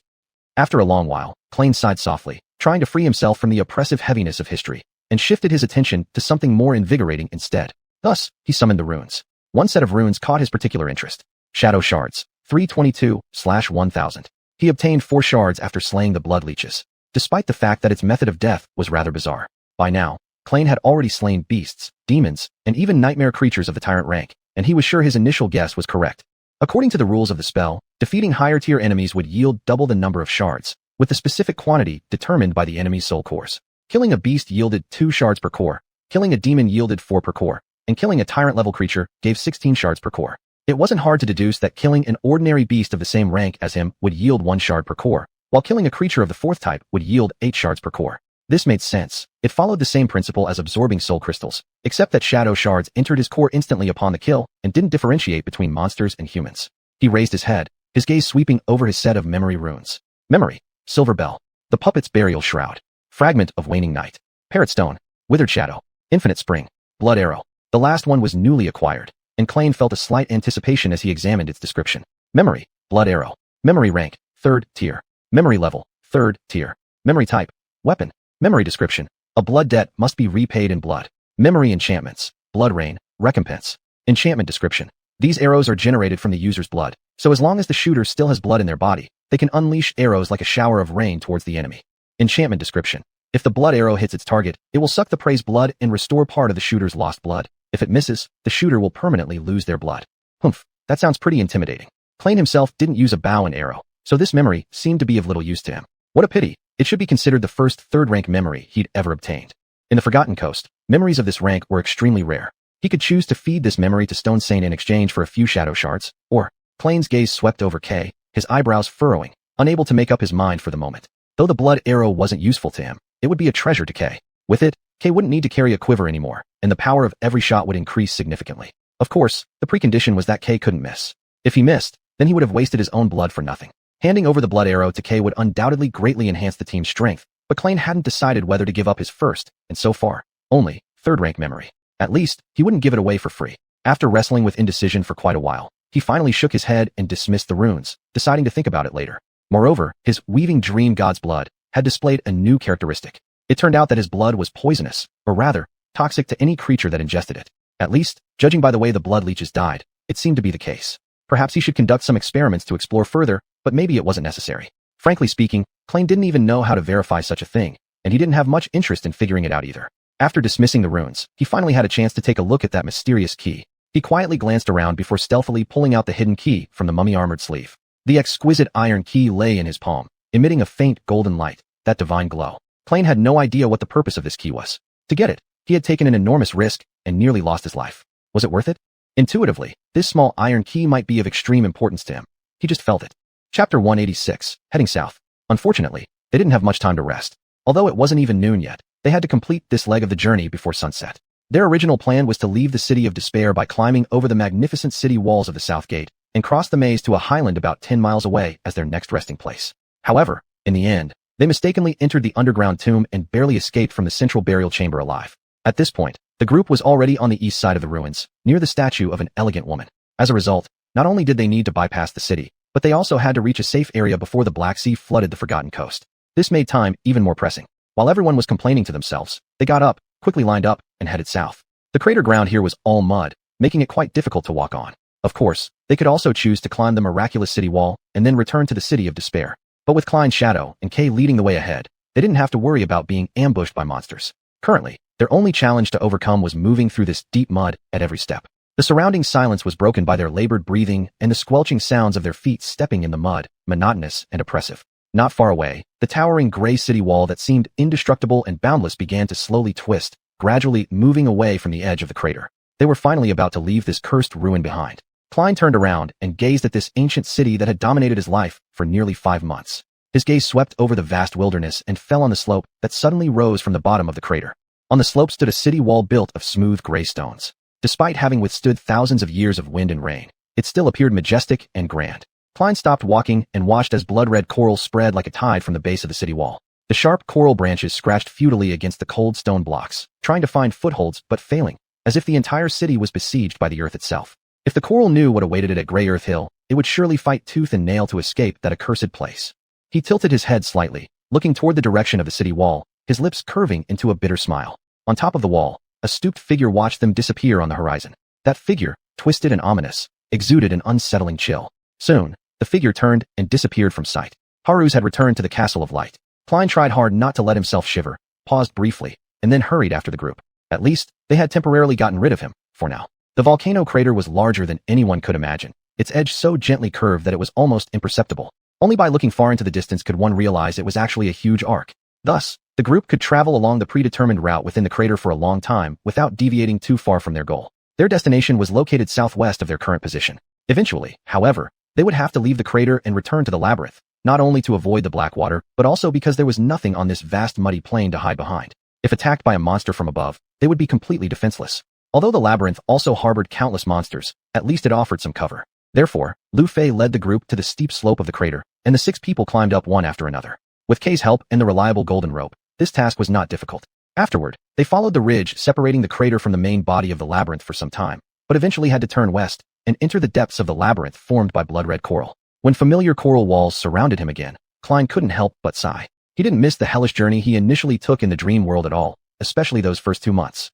After a long while, Klein sighed softly, trying to free himself from the oppressive heaviness of history, and shifted his attention to something more invigorating instead. Thus, he summoned the runes. One set of runes caught his particular interest. Shadow Shards, 322/1000. He obtained 4 shards after slaying the blood leeches, despite the fact that its method of death was rather bizarre. By now, Klein had already slain beasts, demons, and even nightmare creatures of the tyrant rank, and he was sure his initial guess was correct. According to the rules of the spell, defeating higher-tier enemies would yield double the number of shards, with the specific quantity determined by the enemy's soul cores. Killing a beast yielded 2 shards per core, killing a demon yielded 4 per core, and killing a tyrant-level creature gave 16 shards per core. It wasn't hard to deduce that killing an ordinary beast of the same rank as him would yield 1 shard per core, while killing a creature of the 4th type would yield 8 shards per core. This made sense. It followed the same principle as absorbing soul crystals, except that shadow shards entered his core instantly upon the kill and didn't differentiate between monsters and humans. He raised his head, his gaze sweeping over his set of memory runes. Memory, Silver Bell, the Puppet's Burial Shroud, Fragment of Waning Night, Parrot Stone, Withered Shadow, Infinite Spring, Blood Arrow. The last one was newly acquired, and Klein felt a slight anticipation as he examined its description. Memory, Blood Arrow. Memory rank, 3rd tier. Memory level, 3rd tier. Memory type, weapon. Memory description, a blood debt must be repaid in blood. Memory enchantments, Blood Rain, recompense. Enchantment description, these arrows are generated from the user's blood, so as long as the shooter still has blood in their body, they can unleash arrows like a shower of rain towards the enemy. Enchantment description, if the blood arrow hits its target, it will suck the prey's blood and restore part of the shooter's lost blood. If it misses, the shooter will permanently lose their blood. Humph, that sounds pretty intimidating. Klein himself didn't use a bow and arrow, so this memory seemed to be of little use to him. What a pity. It should be considered the first 3rd rank memory he'd ever obtained. In the Forgotten Coast, memories of this rank were extremely rare. He could choose to feed this memory to Stone Saint in exchange for a few shadow shards, or Klein's gaze swept over Kay, his eyebrows furrowing, unable to make up his mind for the moment. Though the blood arrow wasn't useful to him, it would be a treasure to Kay. With it, Kay wouldn't need to carry a quiver anymore, and the power of every shot would increase significantly. Of course, the precondition was that Kay couldn't miss. If he missed, then he would have wasted his own blood for nothing. Handing over the blood arrow to Kay would undoubtedly greatly enhance the team's strength, but Klein hadn't decided whether to give up his first, and so far, only, 3rd rank memory. At least, he wouldn't give it away for free. After wrestling with indecision for quite a while, he finally shook his head and dismissed the runes, deciding to think about it later. Moreover, his weaving dream god's blood had displayed a new characteristic. It turned out that his blood was poisonous, or rather, toxic to any creature that ingested it. At least, judging by the way the blood leeches died, it seemed to be the case. Perhaps he should conduct some experiments to explore further, but maybe it wasn't necessary. Frankly speaking, Klein didn't even know how to verify such a thing, and he didn't have much interest in figuring it out either. After dismissing the runes, he finally had a chance to take a look at that mysterious key. He quietly glanced around before stealthily pulling out the hidden key from the mummy-armored sleeve. The exquisite iron key lay in his palm, emitting a faint golden light, that divine glow. Klein had no idea what the purpose of this key was. To get it, he had taken an enormous risk and nearly lost his life. Was it worth it? Intuitively, this small iron key might be of extreme importance to him. He just felt it. Chapter 186, heading south. Unfortunately, they didn't have much time to rest. Although it wasn't even noon yet, they had to complete this leg of the journey before sunset. Their original plan was to leave the City of Despair by climbing over the magnificent city walls of the South Gate and cross the maze to a highland about 10 miles away as their next resting place. However, in the end, they mistakenly entered the underground tomb and barely escaped from the central burial chamber alive. At this point, the group was already on the east side of the ruins, near the statue of an elegant woman. As a result, not only did they need to bypass the city, but they also had to reach a safe area before the Black Sea flooded the Forgotten Coast. This made time even more pressing. While everyone was complaining to themselves, they got up, quickly lined up, and headed south. The crater ground here was all mud, making it quite difficult to walk on. Of course, they could also choose to climb the miraculous city wall and then return to the City of Despair. But with Klein's shadow and Kay leading the way ahead, they didn't have to worry about being ambushed by monsters. Currently, their only challenge to overcome was moving through this deep mud at every step. The surrounding silence was broken by their labored breathing and the squelching sounds of their feet stepping in the mud, monotonous and oppressive. Not far away, the towering gray city wall that seemed indestructible and boundless began to slowly twist, gradually moving away from the edge of the crater. They were finally about to leave this cursed ruin behind. Klein turned around and gazed at this ancient city that had dominated his life for nearly 5 months. His gaze swept over the vast wilderness and fell on the slope that suddenly rose from the bottom of the crater. On the slope stood a city wall built of smooth gray stones. Despite having withstood thousands of years of wind and rain, it still appeared majestic and grand. Klein stopped walking and watched as blood-red coral spread like a tide from the base of the city wall. The sharp coral branches scratched futilely against the cold stone blocks, trying to find footholds but failing, as if the entire city was besieged by the earth itself. If the coral knew what awaited it at Grey Earth Hill, it would surely fight tooth and nail to escape that accursed place. He tilted his head slightly, looking toward the direction of the city wall, his lips curving into a bitter smile. On top of the wall, a stooped figure watched them disappear on the horizon. That figure, twisted and ominous, exuded an unsettling chill. Soon, the figure turned and disappeared from sight. Haruz had returned to the Castle of Light. Klein tried hard not to let himself shiver, paused briefly, and then hurried after the group. At least, they had temporarily gotten rid of him, for now. The volcano crater was larger than anyone could imagine, its edge so gently curved that it was almost imperceptible. Only by looking far into the distance could one realize it was actually a huge arc. Thus, the group could travel along the predetermined route within the crater for a long time without deviating too far from their goal. Their destination was located southwest of their current position. Eventually, however, they would have to leave the crater and return to the labyrinth, not only to avoid the black water, but also because there was nothing on this vast muddy plain to hide behind. If attacked by a monster from above, they would be completely defenseless. Although the labyrinth also harbored countless monsters, at least it offered some cover. Therefore, Lu Fei led the group to the steep slope of the crater, and the 6 people climbed up one after another. With Kay's help and the reliable golden rope, this task was not difficult. Afterward, they followed the ridge separating the crater from the main body of the labyrinth for some time, but eventually had to turn west and enter the depths of the labyrinth formed by blood-red coral. When familiar coral walls surrounded him again, Klein couldn't help but sigh. He didn't miss the hellish journey he initially took in the dream world at all, especially those first 2 months.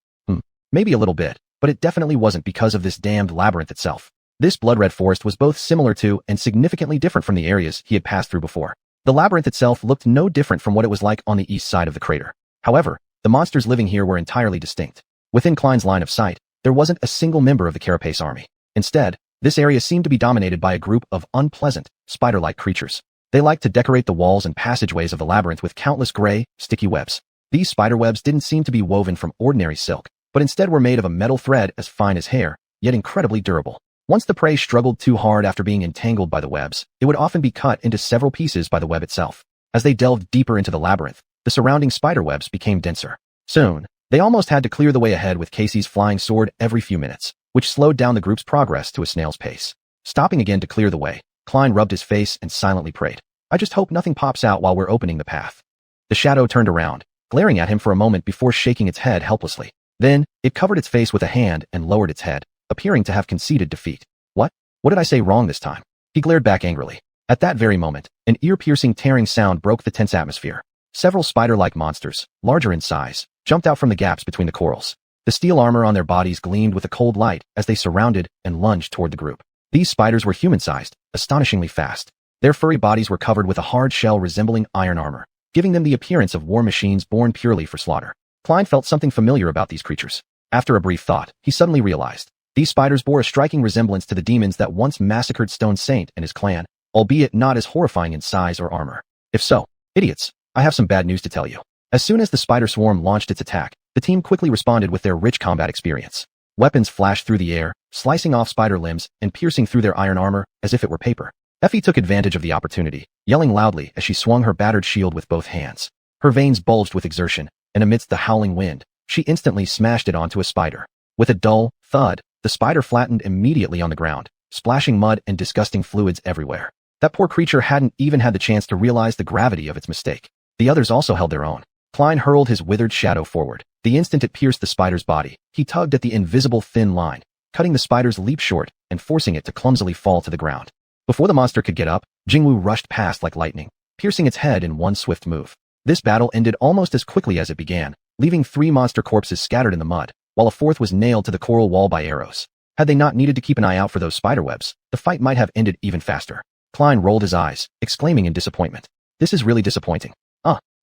Maybe a little bit, but it definitely wasn't because of this damned labyrinth itself. This blood-red forest was both similar to and significantly different from the areas he had passed through before. The labyrinth itself looked no different from what it was like on the east side of the crater. However, the monsters living here were entirely distinct. Within Klein's line of sight, there wasn't a single member of the Carapace army. Instead, this area seemed to be dominated by a group of unpleasant, spider-like creatures. They liked to decorate the walls and passageways of the labyrinth with countless gray, sticky webs. These spider webs didn't seem to be woven from ordinary silk, but instead were made of a metal thread as fine as hair, yet incredibly durable. Once the prey struggled too hard after being entangled by the webs, it would often be cut into several pieces by the web itself. As they delved deeper into the labyrinth, the surrounding spider webs became denser. Soon, they almost had to clear the way ahead with Casey's flying sword every few minutes, which slowed down the group's progress to a snail's pace. Stopping again to clear the way, Klein rubbed his face and silently prayed. I just hope nothing pops out while we're opening the path. The shadow turned around, glaring at him for a moment before shaking its head helplessly. Then, it covered its face with a hand and lowered its head, appearing to have conceded defeat. What did I say wrong this time? He glared back angrily. At that very moment, an ear-piercing tearing sound broke the tense atmosphere. Several spider-like monsters, larger in size, jumped out from the gaps between the corals. The steel armor on their bodies gleamed with a cold light as they surrounded and lunged toward the group. These spiders were human-sized, astonishingly fast. Their furry bodies were covered with a hard shell resembling iron armor, giving them the appearance of war machines born purely for slaughter. Klein felt something familiar about these creatures. After a brief thought, he suddenly realized. These spiders bore a striking resemblance to the demons that once massacred Stone Saint and his clan, albeit not as horrifying in size or armor. If so, idiots, I have some bad news to tell you. As soon as the spider swarm launched its attack, the team quickly responded with their rich combat experience. Weapons flashed through the air, slicing off spider limbs and piercing through their iron armor as if it were paper. Effie took advantage of the opportunity, yelling loudly as she swung her battered shield with both hands. Her veins bulged with exertion, and amidst the howling wind, she instantly smashed it onto a spider. With a dull thud, the spider flattened immediately on the ground, splashing mud and disgusting fluids everywhere. That poor creature hadn't even had the chance to realize the gravity of its mistake. The others also held their own. Klein hurled his withered shadow forward. The instant it pierced the spider's body, he tugged at the invisible thin line, cutting the spider's leap short and forcing it to clumsily fall to the ground. Before the monster could get up, Jingwu rushed past like lightning, piercing its head in one swift move. This battle ended almost as quickly as it began, leaving 3 monster corpses scattered in the mud, while a 4th was nailed to the coral wall by arrows. Had they not needed to keep an eye out for those spiderwebs, the fight might have ended even faster. Klein rolled his eyes, exclaiming in disappointment. This is really disappointing.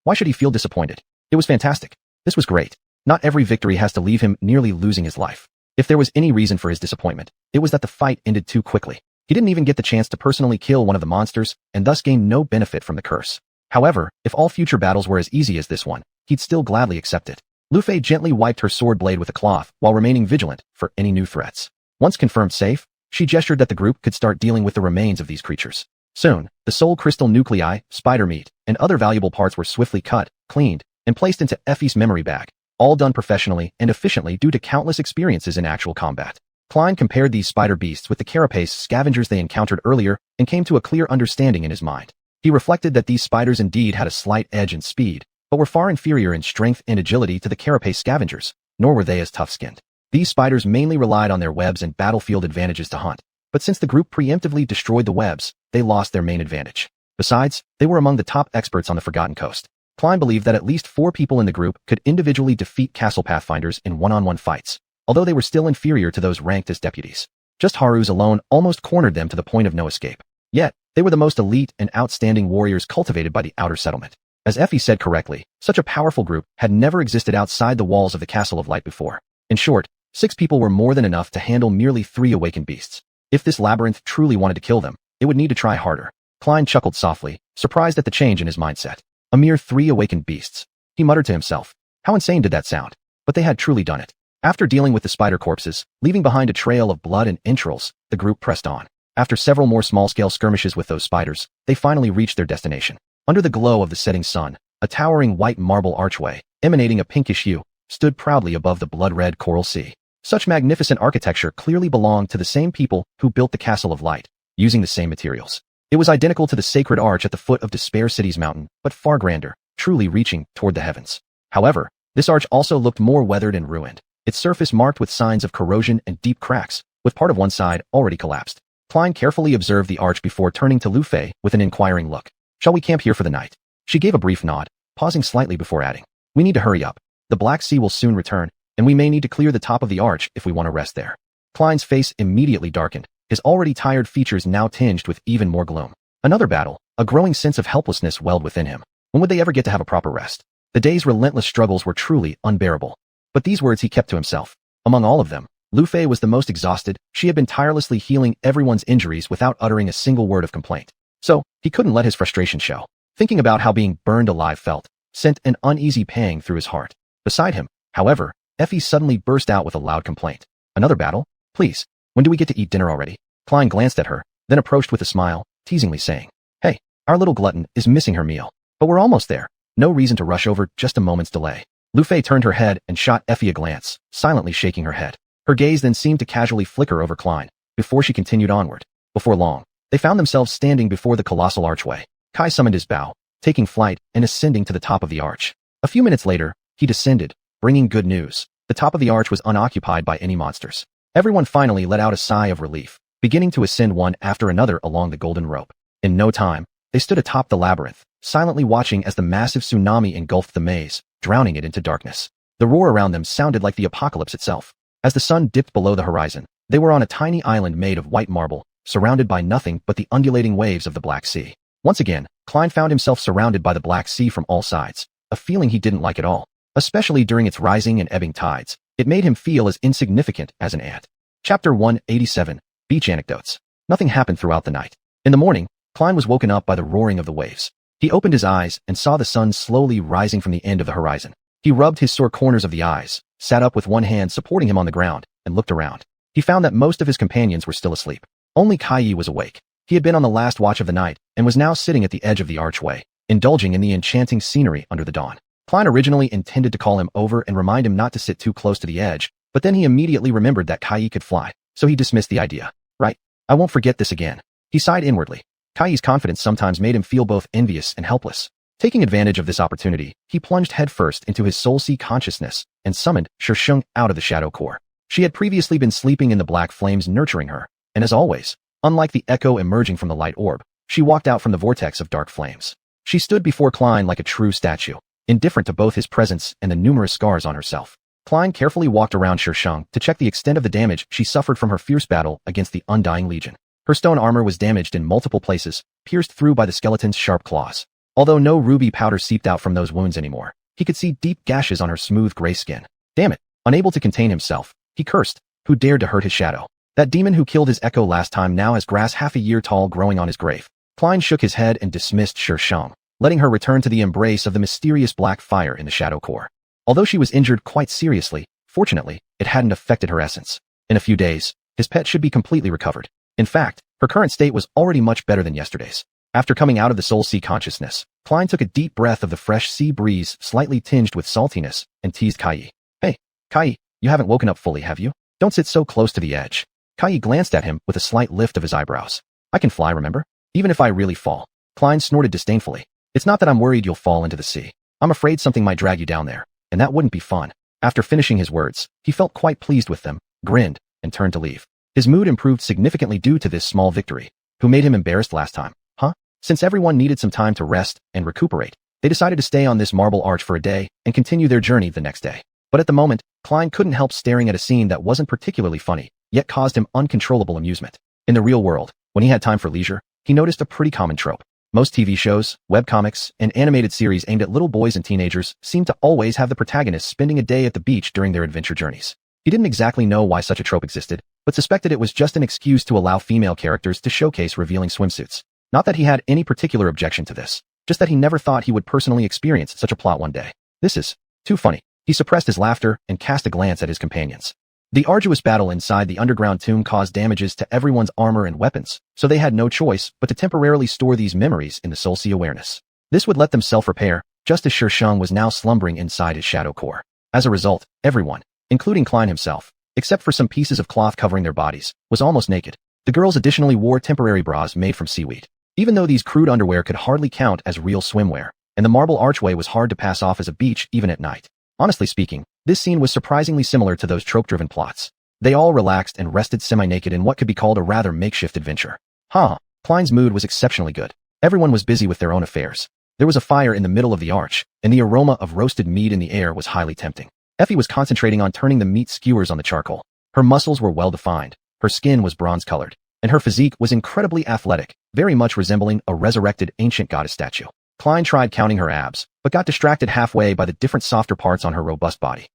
Why should he feel disappointed? It was fantastic. This was great. Not every victory has to leave him nearly losing his life. If there was any reason for his disappointment, it was that the fight ended too quickly. He didn't even get the chance to personally kill one of the monsters, and thus gain no benefit from the curse. However, if all future battles were as easy as this one, he'd still gladly accept it. Lu Fei gently wiped her sword blade with a cloth while remaining vigilant for any new threats. Once confirmed safe, she gestured that the group could start dealing with the remains of these creatures. Soon, the soul crystal nuclei, spider meat, and other valuable parts were swiftly cut, cleaned, and placed into Effie's memory bag, all done professionally and efficiently due to countless experiences in actual combat. Klein compared these spider beasts with the carapace scavengers they encountered earlier and came to a clear understanding in his mind. He reflected that these spiders indeed had a slight edge in speed, but were far inferior in strength and agility to the carapace scavengers, nor were they as tough-skinned. These spiders mainly relied on their webs and battlefield advantages to hunt, but since the group preemptively destroyed the webs, they lost their main advantage. Besides, they were among the top experts on the Forgotten Coast. Klein believed that at least 4 people in the group could individually defeat castle pathfinders in one-on-one fights, although they were still inferior to those ranked as deputies. Just Haru's alone almost cornered them to the point of no escape. Yet, they were the most elite and outstanding warriors cultivated by the outer settlement. As Effie said correctly, such a powerful group had never existed outside the walls of the Castle of Light before. In short, 6 people were more than enough to handle merely 3 awakened beasts. If this labyrinth truly wanted to kill them, it would need to try harder. Klein chuckled softly, surprised at the change in his mindset. A mere 3 awakened beasts. He muttered to himself. How insane did that sound? But they had truly done it. After dealing with the spider corpses, leaving behind a trail of blood and entrails, the group pressed on. After several more small-scale skirmishes with those spiders, they finally reached their destination. Under the glow of the setting sun, a towering white marble archway, emanating a pinkish hue, stood proudly above the blood-red coral sea. Such magnificent architecture clearly belonged to the same people who built the Castle of Light, using the same materials. It was identical to the sacred arch at the foot of Despair City's mountain, but far grander, truly reaching toward the heavens. However, this arch also looked more weathered and ruined, its surface marked with signs of corrosion and deep cracks, with part of one side already collapsed. Klein carefully observed the arch before turning to Lu Fei with an inquiring look. Shall we camp here for the night? She gave a brief nod, pausing slightly before adding. We need to hurry up. The Black Sea will soon return, and we may need to clear the top of the arch if we want to rest there. Klein's face immediately darkened, his already tired features now tinged with even more gloom. Another battle, a growing sense of helplessness welled within him. When would they ever get to have a proper rest? The day's relentless struggles were truly unbearable. But these words he kept to himself. Among all of them, Lu Fei was the most exhausted. She had been tirelessly healing everyone's injuries without uttering a single word of complaint. So, he couldn't let his frustration show. Thinking about how being burned alive felt sent an uneasy pang through his heart. Beside him, however, Effie suddenly burst out with a loud complaint. Another battle? Please, when do we get to eat dinner already? Klein glanced at her, then approached with a smile, teasingly saying, Hey, our little glutton is missing her meal. But we're almost there. No reason to rush over, just a moment's delay. Lu Fei turned her head and shot Effie a glance, silently shaking her head. Her gaze then seemed to casually flicker over Klein, before she continued onward. Before long, they found themselves standing before the colossal archway. Kai summoned his bow, taking flight and ascending to the top of the arch. A few minutes later, he descended, bringing good news. The top of the arch was unoccupied by any monsters. Everyone finally let out a sigh of relief, beginning to ascend one after another along the golden rope. In no time, they stood atop the labyrinth, silently watching as the massive tsunami engulfed the maze, drowning it into darkness. The roar around them sounded like the apocalypse itself. As the sun dipped below the horizon, they were on a tiny island made of white marble, surrounded by nothing but the undulating waves of the Black Sea. Once again, Klein found himself surrounded by the Black Sea from all sides, a feeling he didn't like at all. Especially during its rising and ebbing tides, it made him feel as insignificant as an ant. Chapter 187, Beach Anecdotes. Nothing happened throughout the night. In the morning, Klein was woken up by the roaring of the waves. He opened his eyes and saw the sun slowly rising from the end of the horizon. He rubbed his sore corners of the eyes, sat up with one hand supporting him on the ground, and looked around. He found that most of his companions were still asleep. Only Kai was awake. He had been on the last watch of the night, and was now sitting at the edge of the archway, indulging in the enchanting scenery under the dawn. Klein originally intended to call him over and remind him not to sit too close to the edge, but then he immediately remembered that Kai could fly, so he dismissed the idea. Right, I won't forget this again. He sighed inwardly. Kai's confidence sometimes made him feel both envious and helpless. Taking advantage of this opportunity, he plunged headfirst into his soul sea consciousness and summoned xuanhuan out of the shadow core. She had previously been sleeping in the black flames nurturing her, and as always, unlike the echo emerging from the light orb, she walked out from the vortex of dark flames. She stood before Klein like a true statue, indifferent to both his presence and the numerous scars on herself. Klein carefully walked around xuanhuan to check the extent of the damage she suffered from her fierce battle against the Undying Legion. Her stone armor was damaged in multiple places, pierced through by the skeleton's sharp claws. Although no ruby powder seeped out from those wounds anymore, he could see deep gashes on her smooth gray skin. Damn it! Unable to contain himself, he cursed. Who dared to hurt his shadow? That demon who killed his echo last time now has grass half a year tall growing on his grave. Klein shook his head and dismissed xuanhuan, letting her return to the embrace of the mysterious black fire in the shadow core. Although she was injured quite seriously, fortunately, it hadn't affected her essence. In a few days, his pet should be completely recovered. In fact, her current state was already much better than yesterday's. After coming out of the soul sea consciousness, Klein took a deep breath of the fresh sea breeze slightly tinged with saltiness and teased Kai. Hey, Kai, you haven't woken up fully, have you? Don't sit so close to the edge. Kai glanced at him with a slight lift of his eyebrows. I can fly, remember? Even if I really fall. Klein snorted disdainfully. It's not that I'm worried you'll fall into the sea. I'm afraid something might drag you down there, and that wouldn't be fun. After finishing his words, he felt quite pleased with them, grinned, and turned to leave. His mood improved significantly due to this small victory. Who made him embarrassed last time? Huh? Since everyone needed some time to rest and recuperate, they decided to stay on this marble arch for a day and continue their journey the next day. But at the moment, Klein couldn't help staring at a scene that wasn't particularly funny, yet caused him uncontrollable amusement. In the real world, when he had time for leisure, he noticed a pretty common trope. Most TV shows, webcomics, and animated series aimed at little boys and teenagers seem to always have the protagonists spending a day at the beach during their adventure journeys. He didn't exactly know why such a trope existed, but suspected it was just an excuse to allow female characters to showcase revealing swimsuits. Not that he had any particular objection to this, just that he never thought he would personally experience such a plot one day. This is too funny. He suppressed his laughter and cast a glance at his companions. The arduous battle inside the underground tomb caused damages to everyone's armor and weapons, so they had no choice but to temporarily store these memories in the soul sea awareness. This would let them self-repair, just as xuanhuan was now slumbering inside his shadow core. As a result, everyone, including Klein himself, except for some pieces of cloth covering their bodies, was almost naked. The girls additionally wore temporary bras made from seaweed. Even though these crude underwear could hardly count as real swimwear, and the marble archway was hard to pass off as a beach even at night. Honestly speaking, this scene was surprisingly similar to those trope-driven plots. They all relaxed and rested semi-naked in what could be called a rather makeshift adventure. Klein's mood was exceptionally good. Everyone was busy with their own affairs. There was a fire in the middle of the arch, and the aroma of roasted meat in the air was highly tempting. Effie was concentrating on turning the meat skewers on the charcoal. Her muscles were well-defined, her skin was bronze-colored, and her physique was incredibly athletic, very much resembling a resurrected ancient goddess statue. Klein tried counting her abs, but got distracted halfway by the different softer parts on her robust body.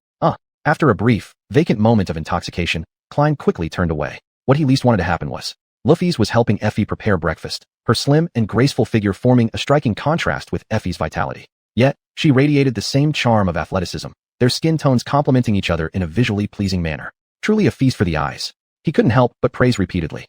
After a brief, vacant moment of intoxication, Klein quickly turned away. What he least wanted to happen was, Luffy's was helping Effie prepare breakfast, her slim and graceful figure forming a striking contrast with Effie's vitality. Yet, she radiated the same charm of athleticism, their skin tones complementing each other in a visually pleasing manner. Truly a feast for the eyes. He couldn't help but praise repeatedly.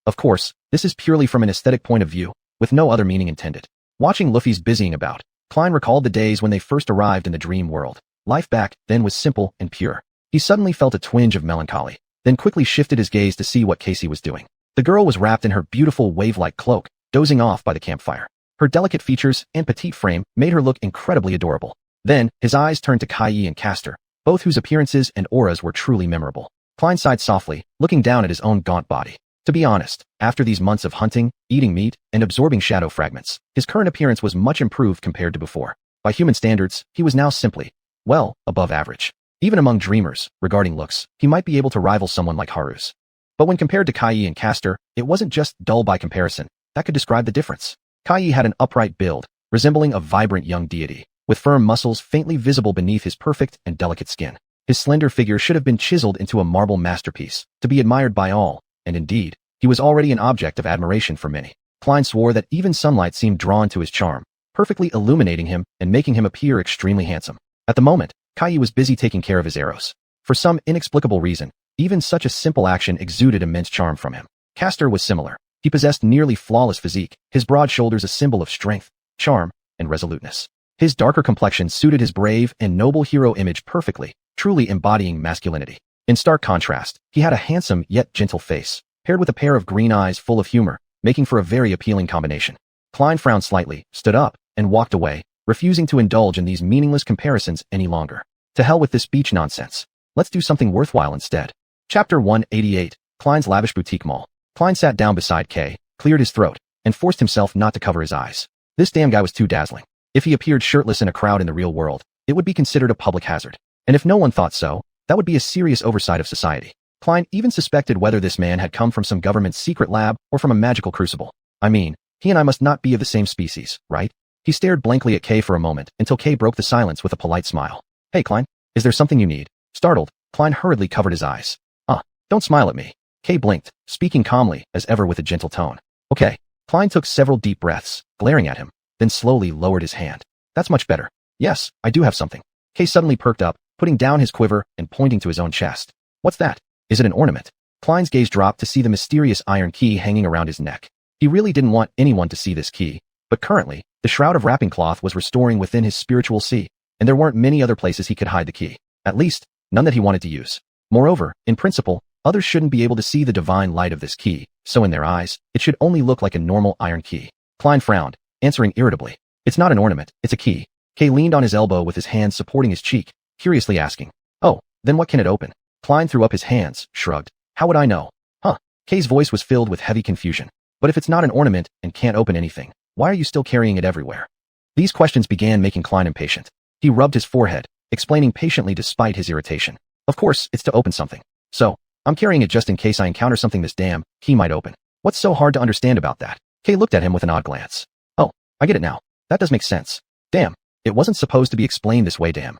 Of course, this is purely from an aesthetic point of view, with no other meaning intended. Watching Luffy's busying about, Klein recalled the days when they first arrived in the dream world. Life back then was simple and pure. He suddenly felt a twinge of melancholy, then quickly shifted his gaze to see what Casey was doing. The girl was wrapped in her beautiful wave-like cloak, dozing off by the campfire. Her delicate features and petite frame made her look incredibly adorable. Then, his eyes turned to Kai and Castor, both whose appearances and auras were truly memorable. Klein sighed softly, looking down at his own gaunt body. To be honest, after these months of hunting, eating meat, and absorbing shadow fragments, his current appearance was much improved compared to before. By human standards, he was now simply, well, above average. Even among dreamers, regarding looks, he might be able to rival someone like Haru's. But when compared to Kai and Castor, it wasn't just dull by comparison. That could describe the difference. Kai had an upright build, resembling a vibrant young deity, with firm muscles faintly visible beneath his perfect and delicate skin. His slender figure should have been chiseled into a marble masterpiece, to be admired by all, and indeed, he was already an object of admiration for many. Klein swore that even sunlight seemed drawn to his charm, perfectly illuminating him and making him appear extremely handsome. At the moment, Kai was busy taking care of his arrows. For some inexplicable reason, even such a simple action exuded immense charm from him. Castor was similar. He possessed nearly flawless physique, his broad shoulders a symbol of strength, charm, and resoluteness. His darker complexion suited his brave and noble hero image perfectly, truly embodying masculinity. In stark contrast, he had a handsome yet gentle face, paired with a pair of green eyes full of humor, making for a very appealing combination. Klein frowned slightly, stood up, and walked away, refusing to indulge in these meaningless comparisons any longer. To hell with this beach nonsense. Let's do something worthwhile instead. Chapter 188, Klein's Lavish Boutique Mall. Klein sat down beside Kay, cleared his throat, and forced himself not to cover his eyes. This damn guy was too dazzling. If he appeared shirtless in a crowd in the real world, it would be considered a public hazard. And if no one thought so, that would be a serious oversight of society. Klein even suspected whether this man had come from some government secret lab or from a magical crucible. I mean, he and I must not be of the same species, right? He stared blankly at Kay for a moment until Kay broke the silence with a polite smile. Hey Klein, is there something you need? Startled, Klein hurriedly covered his eyes. Don't smile at me. Kay blinked, speaking calmly, as ever with a gentle tone. Okay. Klein took several deep breaths, glaring at him, then slowly lowered his hand. That's much better. Yes, I do have something. Kay suddenly perked up, putting down his quiver and pointing to his own chest. What's that? Is it an ornament? Klein's gaze dropped to see the mysterious iron key hanging around his neck. He really didn't want anyone to see this key, but currently, the shroud of wrapping cloth was restoring within his spiritual sea, and there weren't many other places he could hide the key. At least, none that he wanted to use. Moreover, in principle, others shouldn't be able to see the divine light of this key, so in their eyes, it should only look like a normal iron key. Klein frowned, answering irritably. It's not an ornament, it's a key. Kay leaned on his elbow with his hand supporting his cheek, curiously asking. Oh, then what can it open? Klein threw up his hands, shrugged. How would I know? Kay's voice was filled with heavy confusion. But if it's not an ornament and can't open anything, why are you still carrying it everywhere? These questions began making Klein impatient. He rubbed his forehead, explaining patiently despite his irritation. Of course, it's to open something. So, I'm carrying it just in case I encounter something this damn key might open. What's so hard to understand about that? Kay looked at him with an odd glance. Oh, I get it now. That does make sense. Damn, it wasn't supposed to be explained this way, damn.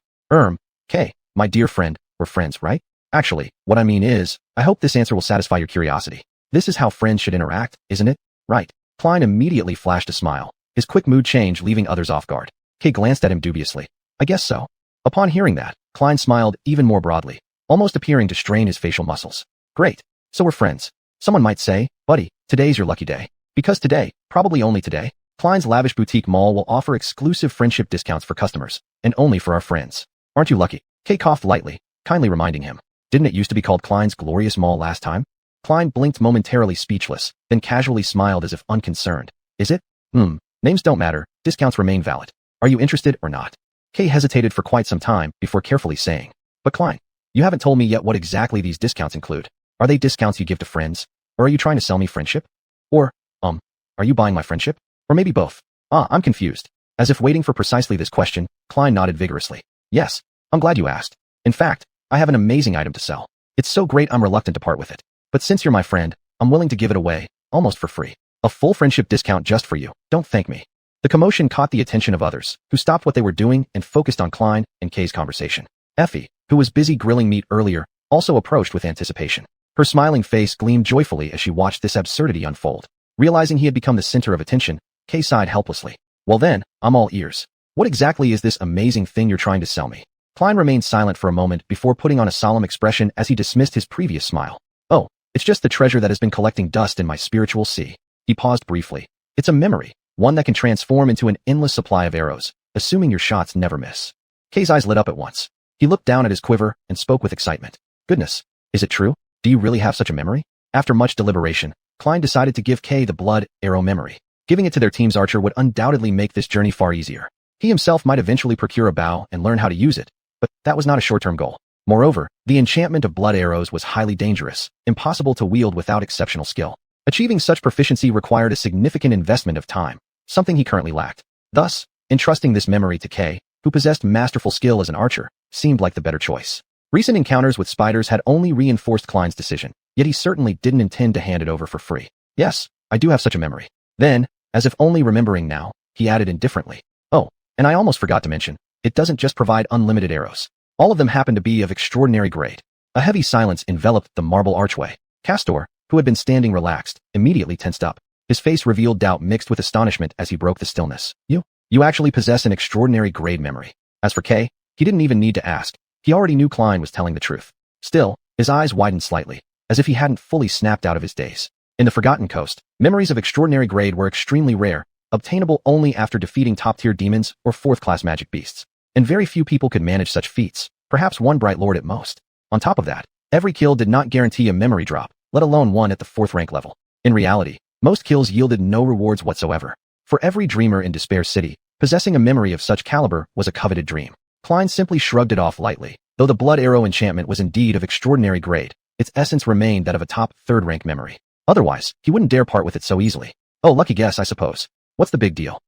Kay, my dear friend, we're friends, right? Actually, what I mean is, I hope this answer will satisfy your curiosity. This is how friends should interact, isn't it? Right. Klein immediately flashed a smile, his quick mood change leaving others off guard. Kay glanced at him dubiously. I guess so. Upon hearing that, Klein smiled even more broadly, almost appearing to strain his facial muscles. Great. So we're friends. Someone might say, buddy, today's your lucky day. Because today, probably only today, Klein's Lavish Boutique Mall will offer exclusive friendship discounts for customers, and only for our friends. Aren't you lucky? Kay coughed lightly, kindly reminding him. Didn't it used to be called Klein's Glorious Mall last time? Klein blinked momentarily speechless, then casually smiled as if unconcerned. Is it? Names don't matter, discounts remain valid. Are you interested or not? Kay hesitated for quite some time before carefully saying. But Klein, you haven't told me yet what exactly these discounts include. Are they discounts you give to friends? Or are you trying to sell me friendship? Or, are you buying my friendship? Or maybe both? I'm confused. As if waiting for precisely this question, Klein nodded vigorously. Yes, I'm glad you asked. In fact, I have an amazing item to sell. It's so great I'm reluctant to part with it. But since you're my friend, I'm willing to give it away, almost for free. A full friendship discount just for you. Don't thank me. The commotion caught the attention of others, who stopped what they were doing and focused on Klein and Kay's conversation. Effie, who was busy grilling meat earlier, also approached with anticipation. Her smiling face gleamed joyfully as she watched this absurdity unfold. Realizing he had become the center of attention, Kay sighed helplessly. Well then, I'm all ears. What exactly is this amazing thing you're trying to sell me? Klein remained silent for a moment before putting on a solemn expression as he dismissed his previous smile. Oh, it's just the treasure that has been collecting dust in my spiritual sea. He paused briefly. It's a memory, one that can transform into an endless supply of arrows, assuming your shots never miss. Kay's eyes lit up at once. He looked down at his quiver and spoke with excitement. Goodness, is it true? Do you really have such a memory? After much deliberation, Klein decided to give Kay the blood arrow memory. Giving it to their team's archer would undoubtedly make this journey far easier. He himself might eventually procure a bow and learn how to use it, but that was not a short-term goal. Moreover, the enchantment of blood arrows was highly dangerous, impossible to wield without exceptional skill. Achieving such proficiency required a significant investment of time, something he currently lacked. Thus, entrusting this memory to Kay, who possessed masterful skill as an archer, seemed like the better choice. Recent encounters with spiders had only reinforced Klein's decision, yet he certainly didn't intend to hand it over for free. Yes, I do have such a memory. Then, as if only remembering now, he added indifferently. Oh, and I almost forgot to mention, it doesn't just provide unlimited arrows. All of them happen to be of extraordinary grade. A heavy silence enveloped the marble archway. Castor, who had been standing relaxed, immediately tensed up. His face revealed doubt mixed with astonishment as he broke the stillness. You actually possess an extraordinary grade memory. As for Kay, he didn't even need to ask. He already knew Klein was telling the truth. Still, his eyes widened slightly, as if he hadn't fully snapped out of his daze. In the Forgotten Coast, memories of extraordinary grade were extremely rare, obtainable only after defeating top-tier demons or fourth-class magic beasts. And very few people could manage such feats, perhaps one Bright Lord at most. On top of that, every kill did not guarantee a memory drop, let alone one at the 4th rank level. In reality, most kills yielded no rewards whatsoever. For every dreamer in Despair City, possessing a memory of such caliber was a coveted dream. Klein simply shrugged it off lightly. Though the blood arrow enchantment was indeed of extraordinary grade, its essence remained that of a top 3rd rank memory. Otherwise, he wouldn't dare part with it so easily. Oh, lucky guess, I suppose. What's the big deal?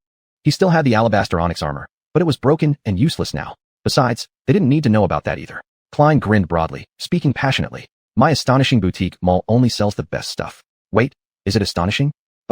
He still had the alabaster onyx armor, but it was broken and useless now. Besides, they didn't need to know about that either. Klein grinned broadly, speaking passionately. My astonishing boutique mall only sells the best stuff. Wait, is it astonishing?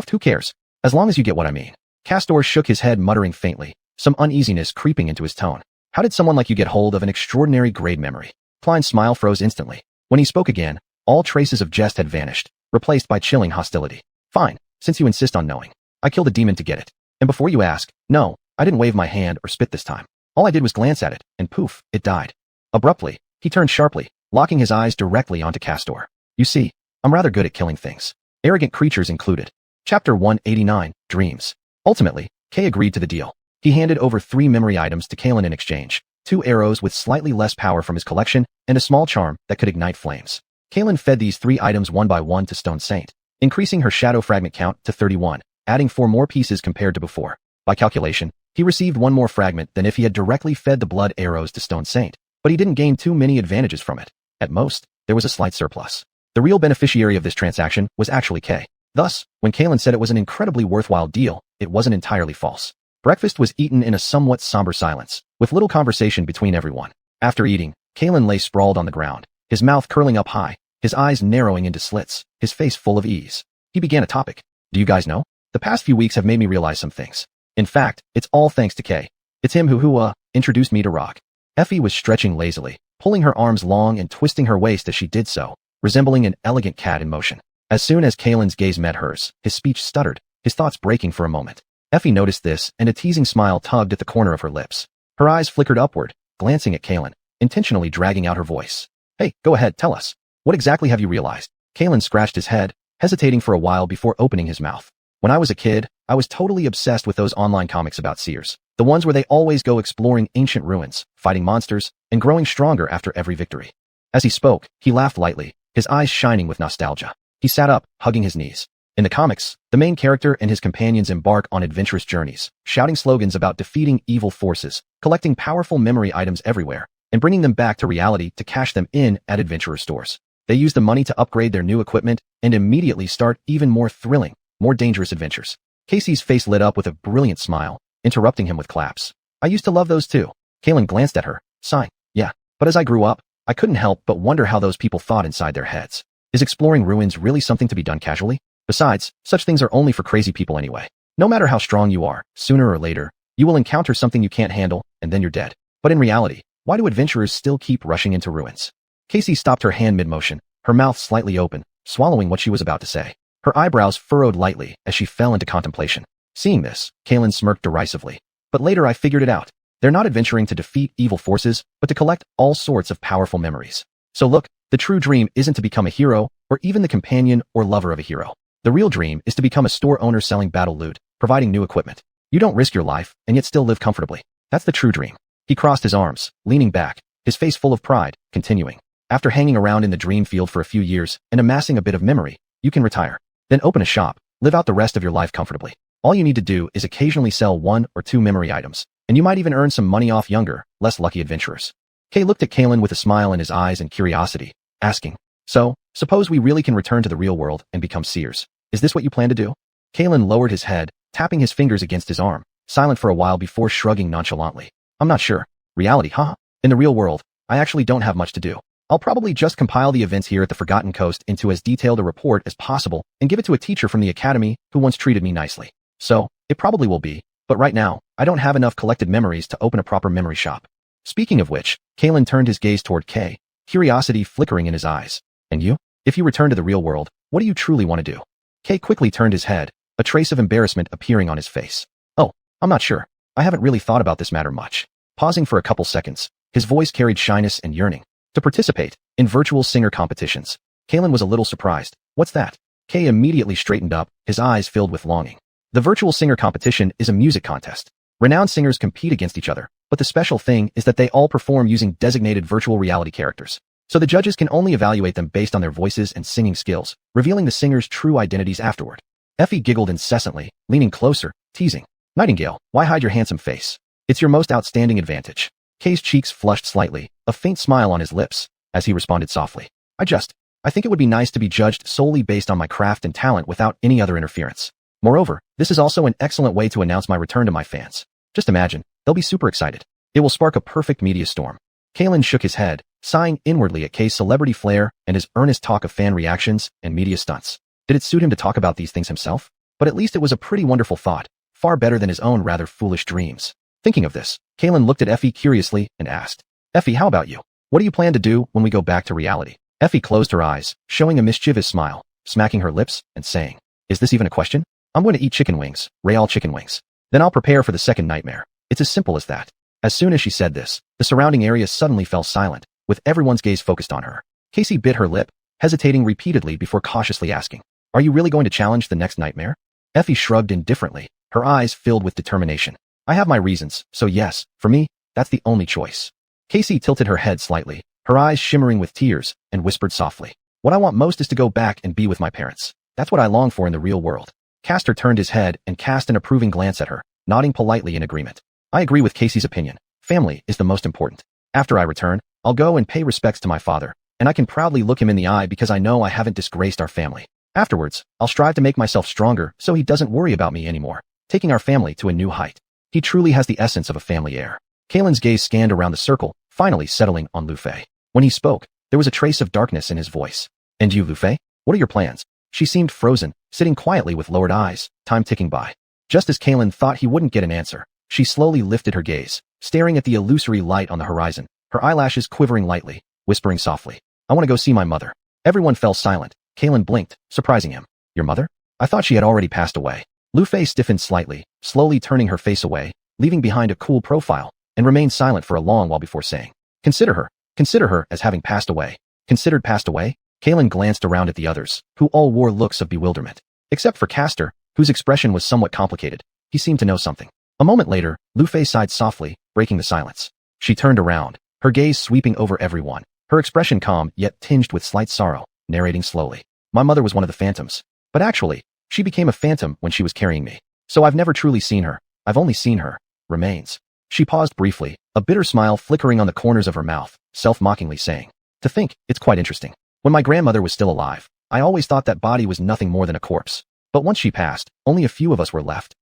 Who cares? As long as you get what I mean. Castor shook his head, muttering faintly, some uneasiness creeping into his tone. How did someone like you get hold of an extraordinary grade memory? Klein's smile froze instantly. When he spoke again, all traces of jest had vanished, replaced by chilling hostility. Fine, since you insist on knowing. I killed a demon to get it. And before you ask, no, I didn't wave my hand or spit this time. All I did was glance at it, and poof, it died. Abruptly, he turned sharply, locking his eyes directly onto Castor. You see, I'm rather good at killing things. Arrogant creatures included. Chapter 189, Dreams. Ultimately, Kay agreed to the deal. He handed over 3 memory items to Kalen in exchange, 2 arrows with slightly less power from his collection, and a small charm that could ignite flames. Kalen fed these 3 items one by one to Stone Saint, increasing her shadow fragment count to 31, adding 4 more pieces compared to before. By calculation, he received 1 more fragment than if he had directly fed the blood arrows to Stone Saint, but he didn't gain too many advantages from it. At most, there was a slight surplus. The real beneficiary of this transaction was actually Kay. Thus, when Kalen said it was an incredibly worthwhile deal, it wasn't entirely false. Breakfast was eaten in a somewhat somber silence, with little conversation between everyone. After eating, Kalen lay sprawled on the ground, his mouth curling up high, his eyes narrowing into slits, his face full of ease. He began a topic. Do you guys know? The past few weeks have made me realize some things. In fact, it's all thanks to Kay. It's him who introduced me to rock. Effie was stretching lazily, pulling her arms long and twisting her waist as she did so, resembling an elegant cat in motion. As soon as Kalen's gaze met hers, his speech stuttered, his thoughts breaking for a moment. Effie noticed this, and a teasing smile tugged at the corner of her lips. Her eyes flickered upward, glancing at Kalen, intentionally dragging out her voice. Hey, go ahead, tell us. What exactly have you realized? Kalen scratched his head, hesitating for a while before opening his mouth. When I was a kid, I was totally obsessed with those online comics about seers. The ones where they always go exploring ancient ruins, fighting monsters, and growing stronger after every victory. As he spoke, he laughed lightly, his eyes shining with nostalgia. He sat up, hugging his knees. In the comics, the main character and his companions embark on adventurous journeys, shouting slogans about defeating evil forces, collecting powerful memory items everywhere, and bringing them back to reality to cash them in at adventurer stores. They use the money to upgrade their new equipment and immediately start even more thrilling, more dangerous adventures. Casey's face lit up with a brilliant smile, interrupting him with claps. I used to love those too. Kalen glanced at her, sighing. Yeah, but as I grew up, I couldn't help but wonder how those people thought inside their heads. Is exploring ruins really something to be done casually? Besides, such things are only for crazy people anyway. No matter how strong you are, sooner or later, you will encounter something you can't handle, and then you're dead. But in reality, why do adventurers still keep rushing into ruins? Casey stopped her hand mid-motion, her mouth slightly open, swallowing what she was about to say. Her eyebrows furrowed lightly as she fell into contemplation. Seeing this, Kalen smirked derisively. But later I figured it out. They're not adventuring to defeat evil forces, but to collect all sorts of powerful memories. So look, the true dream isn't to become a hero, or even the companion or lover of a hero. The real dream is to become a store owner selling battle loot, providing new equipment. You don't risk your life, and yet still live comfortably. That's the true dream. He crossed his arms, leaning back, his face full of pride, continuing. After hanging around in the dream field for a few years and amassing a bit of memory, you can retire. Then open a shop, live out the rest of your life comfortably. All you need to do is occasionally sell 1 or 2 memory items, and you might even earn some money off younger, less lucky adventurers. Kay looked at Kalen with a smile in his eyes and curiosity, asking, So, suppose we really can return to the real world and become seers. Is this what you plan to do? Kalen lowered his head, tapping his fingers against his arm, silent for a while before shrugging nonchalantly. I'm not sure. Reality, huh? In the real world, I actually don't have much to do. I'll probably just compile the events here at the Forgotten Coast into as detailed a report as possible and give it to a teacher from the academy who once treated me nicely. So, it probably will be, but right now, I don't have enough collected memories to open a proper memory shop. Speaking of which, Kalen turned his gaze toward Kay, curiosity flickering in his eyes. And you? If you return to the real world, what do you truly want to do? Kay quickly turned his head, a trace of embarrassment appearing on his face. Oh, I'm not sure. I haven't really thought about this matter much. Pausing for a couple seconds, his voice carried shyness and yearning. To participate in virtual singer competitions. Kalen was a little surprised. What's that? Kay immediately straightened up, his eyes filled with longing. The virtual singer competition is a music contest. Renowned singers compete against each other, but the special thing is that they all perform using designated virtual reality characters. So the judges can only evaluate them based on their voices and singing skills, revealing the singer's true identities afterward. Effie giggled incessantly, leaning closer, teasing. Nightingale, why hide your handsome face? It's your most outstanding advantage. Kay's cheeks flushed slightly, a faint smile on his lips, as he responded softly. I think it would be nice to be judged solely based on my craft and talent without any other interference. Moreover, this is also an excellent way to announce my return to my fans. Just imagine, they'll be super excited. It will spark a perfect media storm. Kalen shook his head, sighing inwardly at Kay's celebrity flair and his earnest talk of fan reactions and media stunts. Did it suit him to talk about these things himself? But at least it was a pretty wonderful thought, far better than his own rather foolish dreams. Thinking of this, Kalen looked at Effie curiously and asked, Effie, how about you? What do you plan to do when we go back to reality? Effie closed her eyes, showing a mischievous smile, smacking her lips and saying, Is this even a question? I'm going to eat chicken wings, Real chicken wings. Then I'll prepare for the second nightmare. It's as simple as that. As soon as she said this, the surrounding area suddenly fell silent, with everyone's gaze focused on her. Casey bit her lip, hesitating repeatedly before cautiously asking, Are you really going to challenge the next nightmare? Effie shrugged indifferently, her eyes filled with determination. I have my reasons, so yes, for me, that's the only choice. Casey tilted her head slightly, her eyes shimmering with tears, and whispered softly, What I want most is to go back and be with my parents. That's what I long for in the real world. Castor turned his head and cast an approving glance at her, nodding politely in agreement. I agree with Casey's opinion. Family is the most important. After I return, I'll go and pay respects to my father, and I can proudly look him in the eye because I know I haven't disgraced our family. Afterwards, I'll strive to make myself stronger so he doesn't worry about me anymore, taking our family to a new height. He truly has the essence of a family heir. Kalen's gaze scanned around the circle, finally settling on Lu Fei. When he spoke, there was a trace of darkness in his voice. And you, Lu Fei? What are your plans? She seemed frozen, sitting quietly with lowered eyes, time ticking by. Just as Kalen thought he wouldn't get an answer, she slowly lifted her gaze, staring at the illusory light on the horizon, her eyelashes quivering lightly, whispering softly, I want to go see my mother. Everyone fell silent. Kalen blinked, surprising him. Your mother? I thought she had already passed away. Lu Fei stiffened slightly, slowly turning her face away, leaving behind a cool profile, and remained silent for a long while before saying, Consider her as having passed away. Considered passed away? Kalen glanced around at the others, who all wore looks of bewilderment. Except for Castor, whose expression was somewhat complicated. He seemed to know something. A moment later, Lu Fei sighed softly, breaking the silence. She turned around, her gaze sweeping over everyone, her expression calm yet tinged with slight sorrow, narrating slowly. My mother was one of the phantoms. But actually, she became a phantom when she was carrying me. So I've never truly seen her. I've only seen her remains. She paused briefly, a bitter smile flickering on the corners of her mouth, self-mockingly saying, To think, it's quite interesting. When my grandmother was still alive, I always thought that body was nothing more than a corpse. But once she passed, only a few of us were left.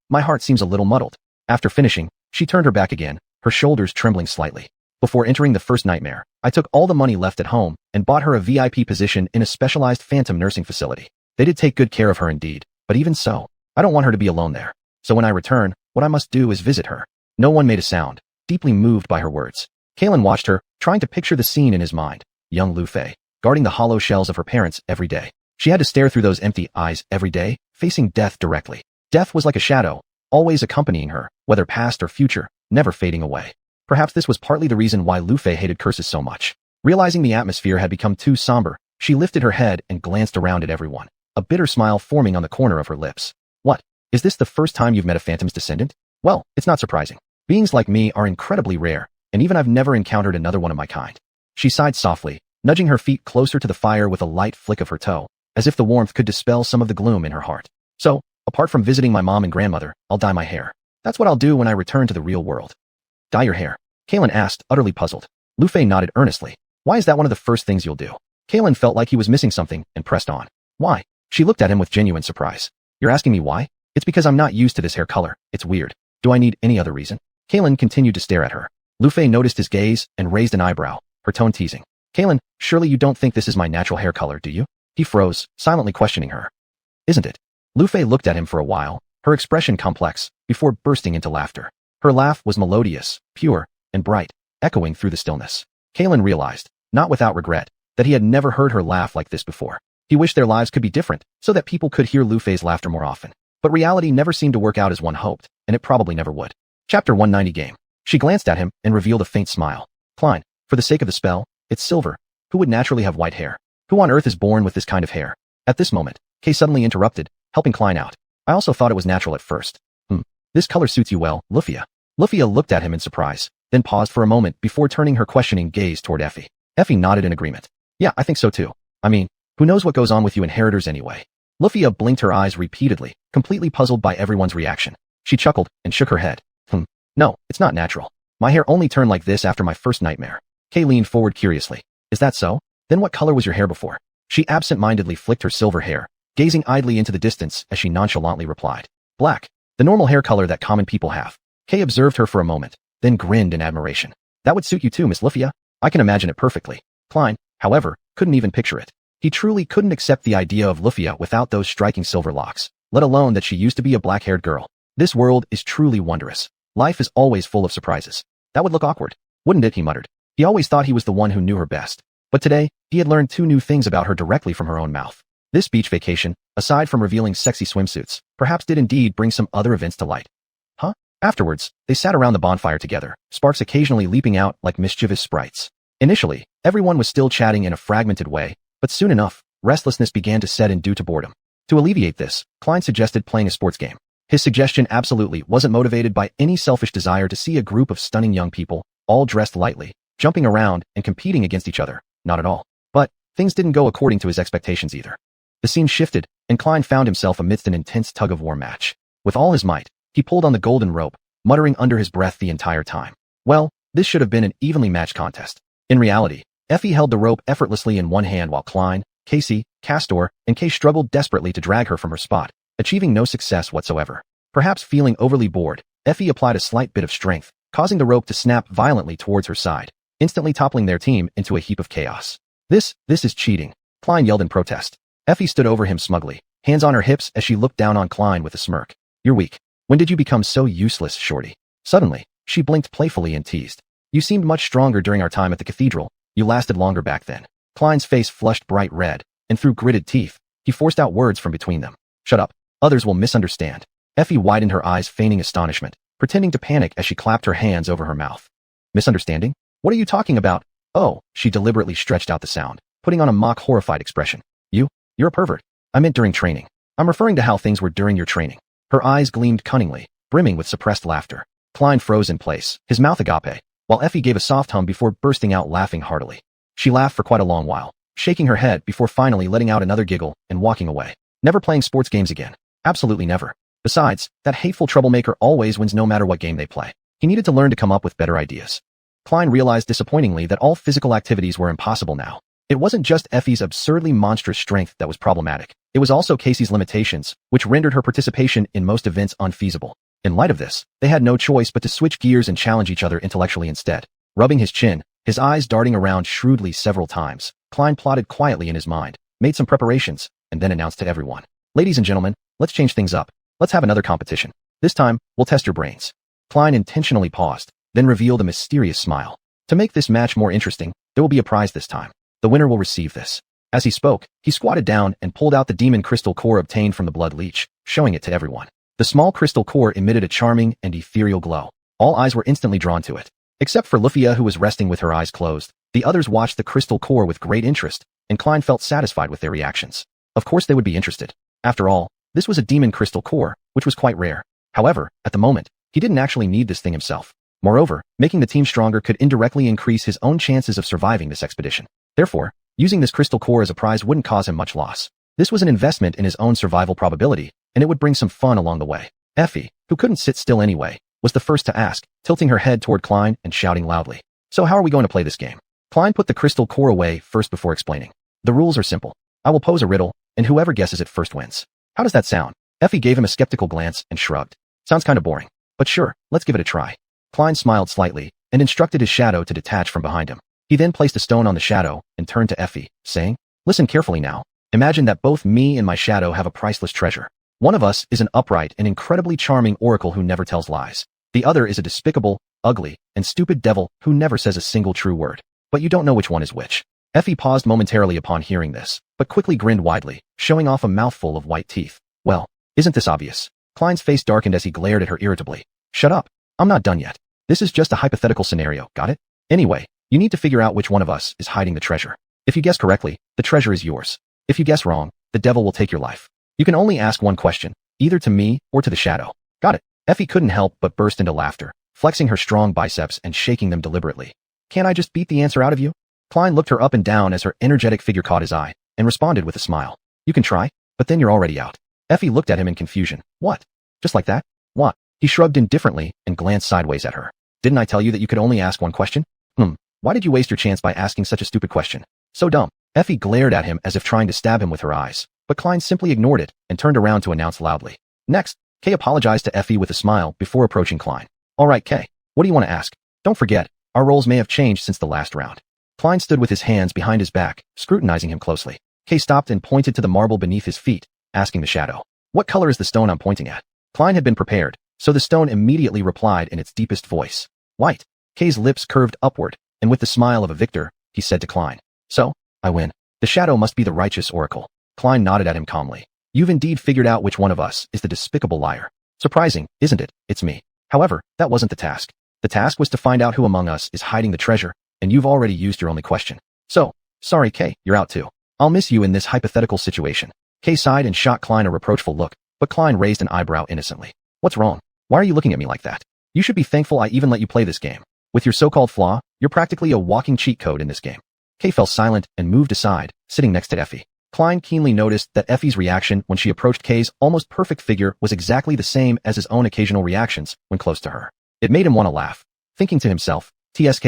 My heart seems a little muddled. After finishing, she turned her back again, her shoulders trembling slightly. Before entering the first nightmare, I took all the money left at home and bought her a VIP position in a specialized phantom nursing facility. They did take good care of her indeed, but even so, I don't want her to be alone there. So when I return, what I must do is visit her. No one made a sound, deeply moved by her words. Kalen watched her, trying to picture the scene in his mind. Young Lu Fei, guarding the hollow shells of her parents every day. She had to stare through those empty eyes every day, facing death directly. Death was like a shadow, always accompanying her, whether past or future, never fading away. Perhaps this was partly the reason why Lu Fei hated curses so much. Realizing the atmosphere had become too somber, she lifted her head and glanced around at everyone, a bitter smile forming on the corner of her lips. What? Is this the first time you've met a phantom's descendant? Well, it's not surprising. Beings like me are incredibly rare, and even I've never encountered another one of my kind. She sighed softly, nudging her feet closer to the fire with a light flick of her toe, as if the warmth could dispel some of the gloom in her heart. So, apart from visiting my mom and grandmother, I'll dye my hair. That's what I'll do when I return to the real world. Dye your hair? Kalen asked, utterly puzzled. Lu Fei nodded earnestly. Why is that one of the first things you'll do? Kalen felt like he was missing something and pressed on. Why? She looked at him with genuine surprise. You're asking me why? It's because I'm not used to this hair color. It's weird. Do I need any other reason? Kalen continued to stare at her. Lu Fei noticed his gaze and raised an eyebrow, her tone teasing. Kalen, surely you don't think this is my natural hair color, do you? He froze, silently questioning her. Isn't it? Lu Fei looked at him for a while, her expression complex, before bursting into laughter. Her laugh was melodious, pure, and bright, echoing through the stillness. Kalen realized, not without regret, that he had never heard her laugh like this before. He wished their lives could be different, so that people could hear Lu Fei's laughter more often. But reality never seemed to work out as one hoped, and it probably never would. Chapter 190 Game. She glanced at him and revealed a faint smile. Klein, for the sake of the spell, it's silver. Who would naturally have white hair? Who on earth is born with this kind of hair? At this moment, Kay suddenly interrupted, helping Klein out. I also thought it was natural at first. This color suits you well, Lufia. Lufia looked at him in surprise, then paused for a moment before turning her questioning gaze toward Effie. Effie nodded in agreement. Yeah, I think so too. I mean, who knows what goes on with you inheritors anyway? Lufia blinked her eyes repeatedly, completely puzzled by everyone's reaction. She chuckled and shook her head. No, it's not natural. My hair only turned like this after my first nightmare. Kay leaned forward curiously. Is that so? Then what color was your hair before? She absent-mindedly flicked her silver hair, gazing idly into the distance as she nonchalantly replied. Black. The normal hair color that common people have. Kay observed her for a moment, then grinned in admiration. That would suit you too, Miss Lufia. I can imagine it perfectly. Klein, however, couldn't even picture it. He truly couldn't accept the idea of Lufia without those striking silver locks, let alone that she used to be a black-haired girl. This world is truly wondrous. Life is always full of surprises. That would look awkward, wouldn't it, he muttered. He always thought he was the one who knew her best. But today, he had learned 2 new things about her directly from her own mouth. This beach vacation, aside from revealing sexy swimsuits, perhaps did indeed bring some other events to light. Huh? Afterwards, they sat around the bonfire together, sparks occasionally leaping out like mischievous sprites. Initially, everyone was still chatting in a fragmented way, but soon enough, restlessness began to set in due to boredom. To alleviate this, Klein suggested playing a sports game. His suggestion absolutely wasn't motivated by any selfish desire to see a group of stunning young people, all dressed lightly, jumping around and competing against each other. Not at all. But things didn't go according to his expectations either. The scene shifted, and Klein found himself amidst an intense tug-of-war match. With all his might, he pulled on the golden rope, muttering under his breath the entire time. Well, this should have been an evenly matched contest. In reality, Effie held the rope effortlessly in one hand while Klein, Casey, Castor, and Kay struggled desperately to drag her from her spot, achieving no success whatsoever. Perhaps feeling overly bored, Effie applied a slight bit of strength, causing the rope to snap violently towards her side, instantly toppling their team into a heap of chaos. This is cheating, Klein yelled in protest. Effie stood over him smugly, hands on her hips as she looked down on Klein with a smirk. You're weak. When did you become so useless, shorty? Suddenly, she blinked playfully and teased. You seemed much stronger during our time at the cathedral. You lasted longer back then. Klein's face flushed bright red, and through gritted teeth, he forced out words from between them. Shut up. Others will misunderstand. Effie widened her eyes, feigning astonishment, pretending to panic as she clapped her hands over her mouth. Misunderstanding? What are you talking about? Oh, she deliberately stretched out the sound, putting on a mock horrified expression. You're a pervert. I meant during training. I'm referring to how things were during your training. Her eyes gleamed cunningly, brimming with suppressed laughter. Klein froze in place, his mouth agape, while Effie gave a soft hum before bursting out laughing heartily. She laughed for quite a long while, shaking her head before finally letting out another giggle and walking away. Never playing sports games again. Absolutely never. Besides, that hateful troublemaker always wins no matter what game they play. He needed to learn to come up with better ideas. Klein realized disappointingly that all physical activities were impossible now. It wasn't just Effie's absurdly monstrous strength that was problematic. It was also Casey's limitations, which rendered her participation in most events unfeasible. In light of this, they had no choice but to switch gears and challenge each other intellectually instead. Rubbing his chin, his eyes darting around shrewdly several times, Klein plotted quietly in his mind, made some preparations, and then announced to everyone. Ladies and gentlemen, let's change things up. Let's have another competition. This time, we'll test your brains. Klein intentionally paused, then revealed a mysterious smile. To make this match more interesting, there will be a prize this time. The winner will receive this. As he spoke, he squatted down and pulled out the demon crystal core obtained from the blood leech, showing it to everyone. The small crystal core emitted a charming and ethereal glow. All eyes were instantly drawn to it. Except for Lufia, who was resting with her eyes closed, the others watched the crystal core with great interest, and Klein felt satisfied with their reactions. Of course they would be interested. After all, this was a demon crystal core, which was quite rare. However, at the moment, he didn't actually need this thing himself. Moreover, making the team stronger could indirectly increase his own chances of surviving this expedition. Therefore, using this crystal core as a prize wouldn't cause him much loss. This was an investment in his own survival probability, and it would bring some fun along the way. Effie, who couldn't sit still anyway, was the first to ask, tilting her head toward Klein and shouting loudly. So how are we going to play this game? Klein put the crystal core away first before explaining. The rules are simple. I will pose a riddle, and whoever guesses it first wins. How does that sound? Effie gave him a skeptical glance and shrugged. Sounds kind of boring. But sure, let's give it a try. Klein smiled slightly and instructed his shadow to detach from behind him. He then placed a stone on the shadow and turned to Effie, saying, Listen carefully now. Imagine that both me and my shadow have a priceless treasure. One of us is an upright and incredibly charming oracle who never tells lies. The other is a despicable, ugly, and stupid devil who never says a single true word. But you don't know which one is which. Effie paused momentarily upon hearing this, but quickly grinned widely, showing off a mouthful of white teeth. Well, isn't this obvious? Klein's face darkened as he glared at her irritably. Shut up. I'm not done yet. This is just a hypothetical scenario, got it? Anyway, you need to figure out which one of us is hiding the treasure. If you guess correctly, the treasure is yours. If you guess wrong, the devil will take your life. You can only ask one question, either to me or to the shadow. Got it. Effie couldn't help but burst into laughter, flexing her strong biceps and shaking them deliberately. Can't I just beat the answer out of you? Klein looked her up and down as her energetic figure caught his eye, and responded with a smile. You can try, but then you're already out. Effie looked at him in confusion. What? Just like that? What? He shrugged indifferently and glanced sideways at her. Didn't I tell you that you could only ask one question? Why did you waste your chance by asking such a stupid question? So dumb. Effie glared at him as if trying to stab him with her eyes, but Klein simply ignored it and turned around to announce loudly. Next, Kay apologized to Effie with a smile before approaching Klein. All right, Kay, what do you want to ask? Don't forget, our roles may have changed since the last round. Klein stood with his hands behind his back, scrutinizing him closely. Kay stopped and pointed to the marble beneath his feet, asking the shadow. What color is the stone I'm pointing at? Klein had been prepared, so the stone immediately replied in its deepest voice. White. Kay's lips curved upward, and with the smile of a victor, he said to Klein. So, I win. The shadow must be the righteous oracle. Klein nodded at him calmly. You've indeed figured out which one of us is the despicable liar. Surprising, isn't it? It's me. However, that wasn't the task. The task was to find out who among us is hiding the treasure, and you've already used your only question. So, sorry Kay, you're out too. I'll miss you in this hypothetical situation. Kay sighed and shot Klein a reproachful look, but Klein raised an eyebrow innocently. What's wrong? Why are you looking at me like that? You should be thankful I even let you play this game. With your so-called flaw, you're practically a walking cheat code in this game. Kay fell silent and moved aside, sitting next to Effie. Klein keenly noticed that Effie's reaction when she approached Kay's almost perfect figure was exactly the same as his own occasional reactions when close to her. It made him want to laugh, thinking to himself, TSK,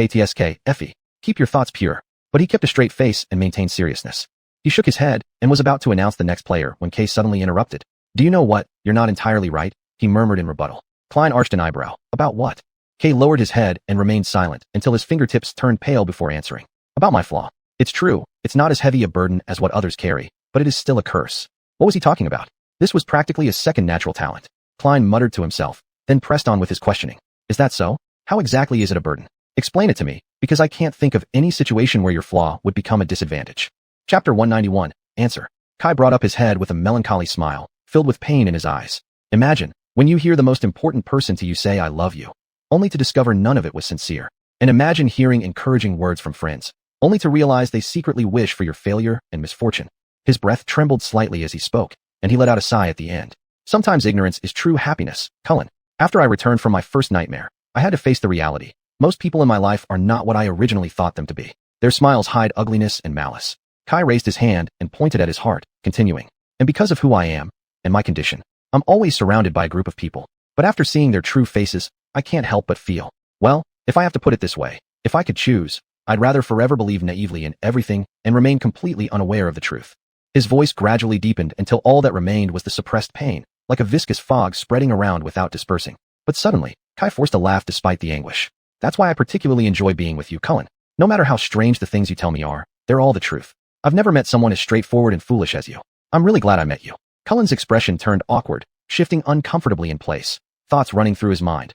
Effie, keep your thoughts pure. But he kept a straight face and maintained seriousness. He shook his head and was about to announce the next player when Kay suddenly interrupted. Do you know what? You're not entirely right, he murmured in rebuttal. Klein arched an eyebrow. About what? Kay lowered his head and remained silent until his fingertips turned pale before answering. About my flaw. It's true, it's not as heavy a burden as what others carry, but it is still a curse. What was he talking about? This was practically a second natural talent. Klein muttered to himself, then pressed on with his questioning. Is that so? How exactly is it a burden? Explain it to me, because I can't think of any situation where your flaw would become a disadvantage. Chapter 191, Answer. Kai brought up his head with a melancholy smile, filled with pain in his eyes. Imagine, when you hear the most important person to you say I love you, only to discover none of it was sincere. And imagine hearing encouraging words from friends, only to realize they secretly wish for your failure and misfortune. His breath trembled slightly as he spoke, and he let out a sigh at the end. Sometimes ignorance is true happiness, Cullen. After I returned from my first nightmare, I had to face the reality. Most people in my life are not what I originally thought them to be. Their smiles hide ugliness and malice. Kai raised his hand and pointed at his heart, continuing. And because of who I am, and my condition, I'm always surrounded by a group of people. But after seeing their true faces, I can't help but feel, well, if I have to put it this way, if I could choose, I'd rather forever believe naively in everything and remain completely unaware of the truth. His voice gradually deepened until all that remained was the suppressed pain, like a viscous fog spreading around without dispersing. But suddenly, Kai forced a laugh despite the anguish. That's why I particularly enjoy being with you, Cullen. No matter how strange the things you tell me are, they're all the truth. I've never met someone as straightforward and foolish as you. I'm really glad I met you. Cullen's expression turned awkward, shifting uncomfortably in place, thoughts running through his mind.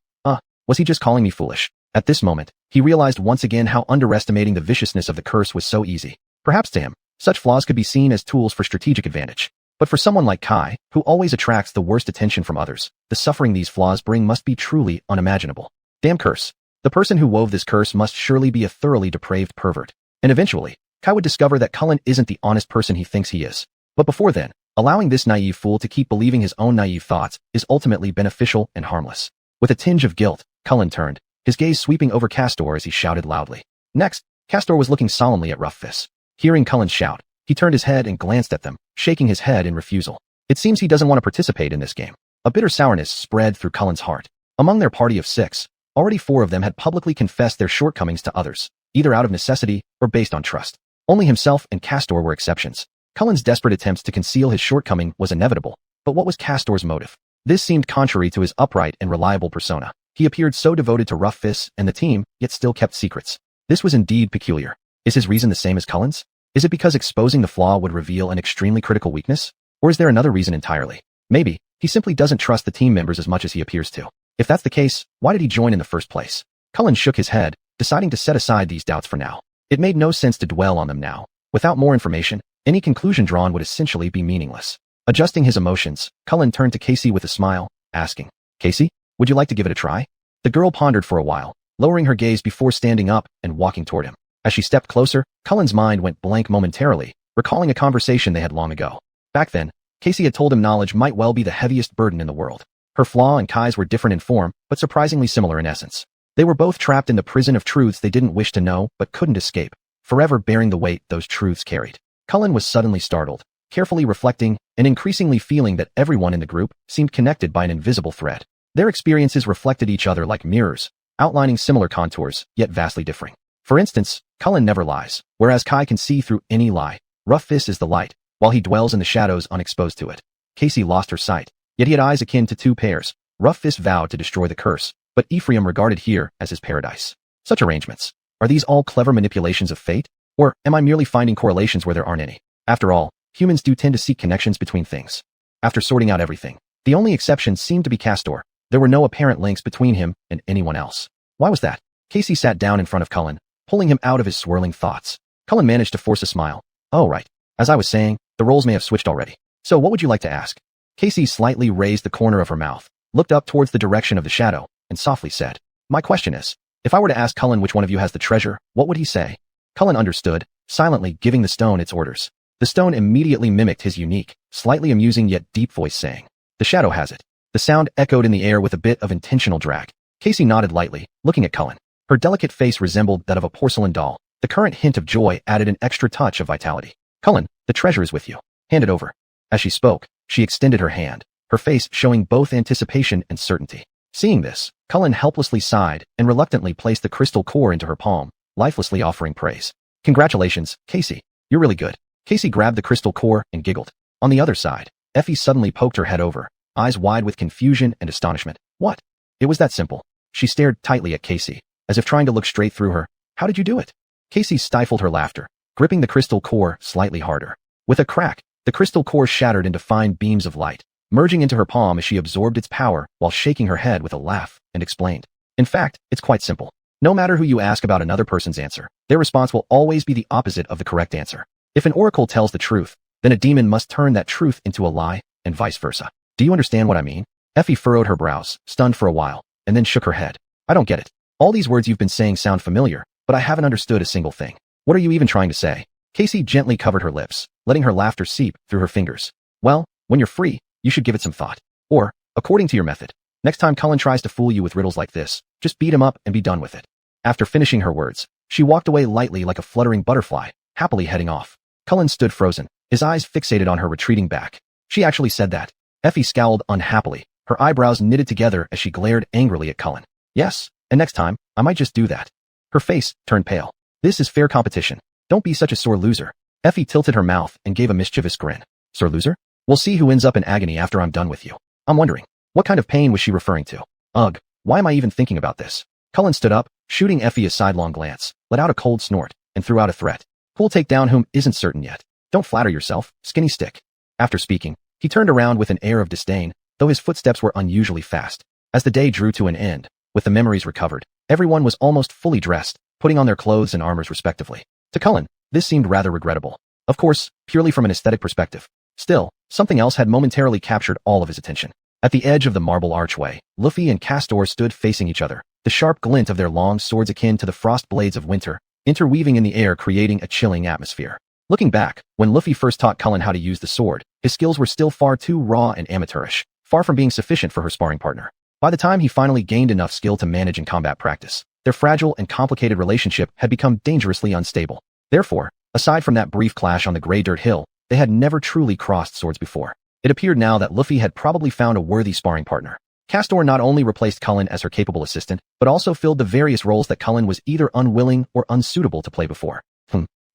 Was he just calling me foolish? At this moment, he realized once again how underestimating the viciousness of the curse was so easy. Perhaps to him, such flaws could be seen as tools for strategic advantage. But for someone like Kai, who always attracts the worst attention from others, the suffering these flaws bring must be truly unimaginable. Damn curse. The person who wove this curse must surely be a thoroughly depraved pervert. And eventually, Kai would discover that Cullen isn't the honest person he thinks he is. But before then, allowing this naive fool to keep believing his own naive thoughts is ultimately beneficial and harmless. With a tinge of guilt, Cullen turned, his gaze sweeping over Castor as he shouted loudly. Next, Castor was looking solemnly at Rufus. Hearing Cullen shout, he turned his head and glanced at them, shaking his head in refusal. It seems he doesn't want to participate in this game. A bitter sourness spread through Cullen's heart. Among their party of 6, already 4 of them had publicly confessed their shortcomings to others, either out of necessity or based on trust. Only himself and Castor were exceptions. Cullen's desperate attempts to conceal his shortcoming was inevitable, but what was Castor's motive? This seemed contrary to his upright and reliable persona. He appeared so devoted to Rufus and the team, yet still kept secrets. This was indeed peculiar. Is his reason the same as Cullen's? Is it because exposing the flaw would reveal an extremely critical weakness? Or is there another reason entirely? Maybe, he simply doesn't trust the team members as much as he appears to. If that's the case, why did he join in the first place? Cullen shook his head, deciding to set aside these doubts for now. It made no sense to dwell on them now. Without more information, any conclusion drawn would essentially be meaningless. Adjusting his emotions, Cullen turned to Casey with a smile, asking, Casey, would you like to give it a try? The girl pondered for a while, lowering her gaze before standing up and walking toward him. As she stepped closer, Cullen's mind went blank momentarily, recalling a conversation they had long ago. Back then, Casey had told him knowledge might well be the heaviest burden in the world. Her flaw and Kai's were different in form, but surprisingly similar in essence. They were both trapped in the prison of truths they didn't wish to know but couldn't escape, forever bearing the weight those truths carried. Cullen was suddenly startled, carefully reflecting, and increasingly feeling that everyone in the group seemed connected by an invisible thread. Their experiences reflected each other like mirrors, outlining similar contours, yet vastly differing. For instance, Cullen never lies, whereas Kai can see through any lie. Rough Fist is the light, while he dwells in the shadows unexposed to it. Casey lost her sight, yet he had eyes akin to two pairs. Rough Fist vowed to destroy the curse, but Ephraim regarded here as his paradise. Such arrangements. Are these all clever manipulations of fate? Or am I merely finding correlations where there aren't any? After all, humans do tend to seek connections between things. After sorting out everything, the only exception seemed to be Castor. There were no apparent links between him and anyone else. Why was that? Casey sat down in front of Cullen, pulling him out of his swirling thoughts. Cullen managed to force a smile. Oh right. As I was saying, the roles may have switched already. So what would you like to ask? Casey slightly raised the corner of her mouth, looked up towards the direction of the shadow, and softly said, My question is, if I were to ask Cullen which one of you has the treasure, what would he say? Cullen understood, silently giving the stone its orders. The stone immediately mimicked his unique, slightly amusing yet deep voice saying, The shadow has it. The sound echoed in the air with a bit of intentional drag. Casey nodded lightly, looking at Cullen. Her delicate face resembled that of a porcelain doll. The current hint of joy added an extra touch of vitality. Cullen, the treasure is with you. Hand it over. As she spoke, she extended her hand, her face showing both anticipation and certainty. Seeing this, Cullen helplessly sighed and reluctantly placed the crystal core into her palm, lifelessly offering praise. Congratulations, Casey. You're really good. Casey grabbed the crystal core and giggled. On the other side, Effie suddenly poked her head over, eyes wide with confusion and astonishment. What? It was that simple. She stared tightly at Casey, as if trying to look straight through her. How did you do it? Casey stifled her laughter, gripping the crystal core slightly harder. With a crack, the crystal core shattered into fine beams of light, merging into her palm as she absorbed its power while shaking her head with a laugh, and explained. In fact, it's quite simple. No matter who you ask about another person's answer, their response will always be the opposite of the correct answer. If an oracle tells the truth, then a demon must turn that truth into a lie, and vice versa. Do you understand what I mean? Effie furrowed her brows, stunned for a while, and then shook her head. I don't get it. All these words you've been saying sound familiar, but I haven't understood a single thing. What are you even trying to say? Casey gently covered her lips, letting her laughter seep through her fingers. Well, when you're free, you should give it some thought. Or, according to your method, next time Cullen tries to fool you with riddles like this, just beat him up and be done with it. After finishing her words, she walked away lightly like a fluttering butterfly, happily heading off. Cullen stood frozen, his eyes fixated on her retreating back. She actually said that. Effie scowled unhappily, her eyebrows knitted together as she glared angrily at Cullen. Yes, and next time, I might just do that. Her face turned pale. This is fair competition. Don't be such a sore loser. Effie tilted her mouth and gave a mischievous grin. Sore loser? We'll see who ends up in agony after I'm done with you. I'm wondering, what kind of pain was she referring to? Ugh, why am I even thinking about this? Cullen stood up, shooting Effie a sidelong glance, let out a cold snort, and threw out a threat. Who'll take down whom isn't certain yet. Don't flatter yourself, skinny stick. After speaking, he turned around with an air of disdain, though his footsteps were unusually fast. As the day drew to an end, with the memories recovered, everyone was almost fully dressed, putting on their clothes and armors respectively. To Cullen, this seemed rather regrettable. Of course, purely from an aesthetic perspective. Still, something else had momentarily captured all of his attention. At the edge of the marble archway, Luffy and Castor stood facing each other, the sharp glint of their long swords akin to the frost blades of winter, interweaving in the air creating a chilling atmosphere. Looking back, when Luffy first taught Cullen how to use the sword, his skills were still far too raw and amateurish, far from being sufficient for her sparring partner. By the time he finally gained enough skill to manage in combat practice, their fragile and complicated relationship had become dangerously unstable. Therefore, aside from that brief clash on the Grey Dirt Hill, they had never truly crossed swords before. It appeared now that Luffy had probably found a worthy sparring partner. Castor not only replaced Cullen as her capable assistant, but also filled the various roles that Cullen was either unwilling or unsuitable to play before.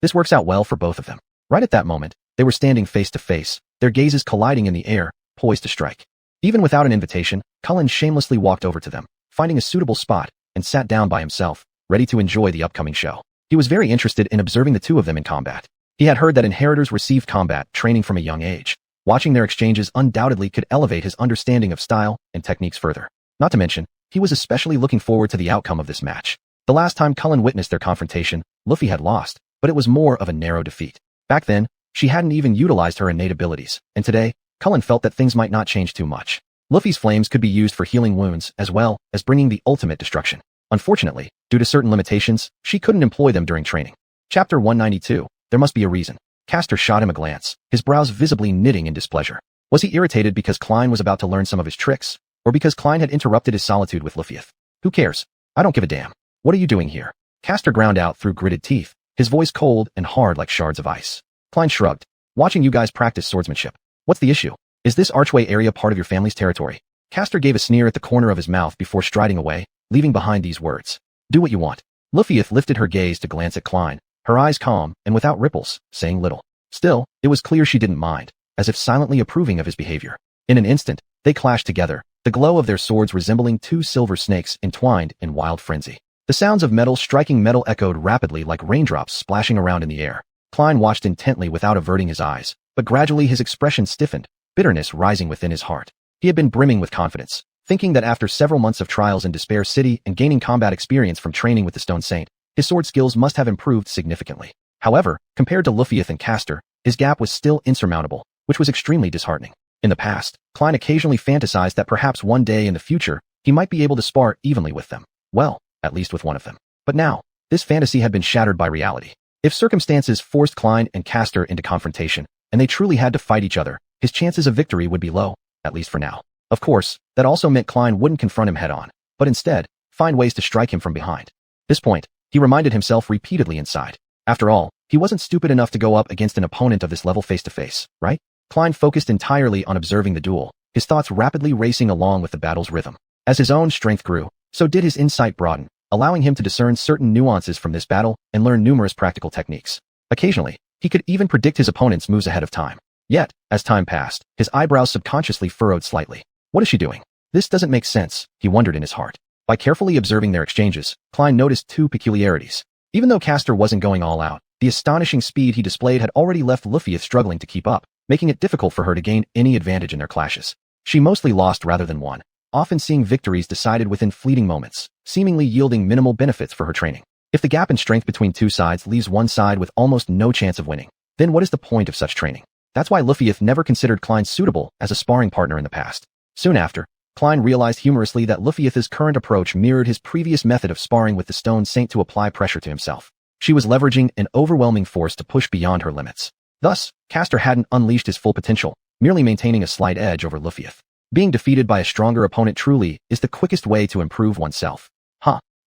This works out well for both of them. Right at that moment, they were standing face to face, their gazes colliding in the air, poised to strike. Even without an invitation, Cullen shamelessly walked over to them, finding a suitable spot, and sat down by himself, ready to enjoy the upcoming show. He was very interested in observing the two of them in combat. He had heard that inheritors received combat training from a young age. Watching their exchanges undoubtedly could elevate his understanding of style and techniques further. Not to mention, he was especially looking forward to the outcome of this match. The last time Cullen witnessed their confrontation, Luffy had lost, but it was more of a narrow defeat. Back then, she hadn't even utilized her innate abilities, and today, Cullen felt that things might not change too much. Luffy's flames could be used for healing wounds as well as bringing the ultimate destruction. Unfortunately, due to certain limitations, she couldn't employ them during training. Chapter 192, There Must Be a Reason. Castor shot him a glance, his brows visibly knitting in displeasure. Was he irritated because Klein was about to learn some of his tricks, or because Klein had interrupted his solitude with Lufieff? Who cares? I don't give a damn. What are you doing here? Castor ground out through gritted teeth, his voice cold and hard like shards of ice. Klein shrugged. Watching you guys practice swordsmanship. What's the issue? Is this archway area part of your family's territory? Castor gave a sneer at the corner of his mouth before striding away, leaving behind these words. Do what you want. Lufieff lifted her gaze to glance at Klein, her eyes calm and without ripples, saying little. Still, it was clear she didn't mind, as if silently approving of his behavior. In an instant, they clashed together, the glow of their swords resembling two silver snakes entwined in wild frenzy. The sounds of metal striking metal echoed rapidly like raindrops splashing around in the air. Klein watched intently without averting his eyes, but gradually his expression stiffened, bitterness rising within his heart. He had been brimming with confidence, thinking that after several months of trials in Despair City and gaining combat experience from training with the Stone Saint, his sword skills must have improved significantly. However, compared to Lufieff and Castor, his gap was still insurmountable, which was extremely disheartening. In the past, Klein occasionally fantasized that perhaps one day in the future, he might be able to spar evenly with them. Well, at least with one of them. But now, this fantasy had been shattered by reality. If circumstances forced Klein and Castor into confrontation, and they truly had to fight each other, his chances of victory would be low, at least for now. Of course, that also meant Klein wouldn't confront him head-on, but instead, find ways to strike him from behind. At this point, he reminded himself repeatedly inside. After all, he wasn't stupid enough to go up against an opponent of this level face-to-face, right? Klein focused entirely on observing the duel, his thoughts rapidly racing along with the battle's rhythm. As his own strength grew, so did his insight broaden, allowing him to discern certain nuances from this battle and learn numerous practical techniques. Occasionally, he could even predict his opponent's moves ahead of time. Yet, as time passed, his eyebrows subconsciously furrowed slightly. What is she doing? This doesn't make sense, he wondered in his heart. By carefully observing their exchanges, Klein noticed two peculiarities. Even though Castor wasn't going all out, the astonishing speed he displayed had already left Lufieff struggling to keep up, making it difficult for her to gain any advantage in their clashes. She mostly lost rather than won, often seeing victories decided within fleeting moments, seemingly yielding minimal benefits for her training. If the gap in strength between two sides leaves one side with almost no chance of winning, then what is the point of such training? That's why Lufieff never considered Klein suitable as a sparring partner in the past. Soon after, Klein realized humorously that Lufieff's current approach mirrored his previous method of sparring with the Stone Saint to apply pressure to himself. She was leveraging an overwhelming force to push beyond her limits. Thus, Castor hadn't unleashed his full potential, merely maintaining a slight edge over Lufieff. Being defeated by a stronger opponent truly is the quickest way to improve oneself.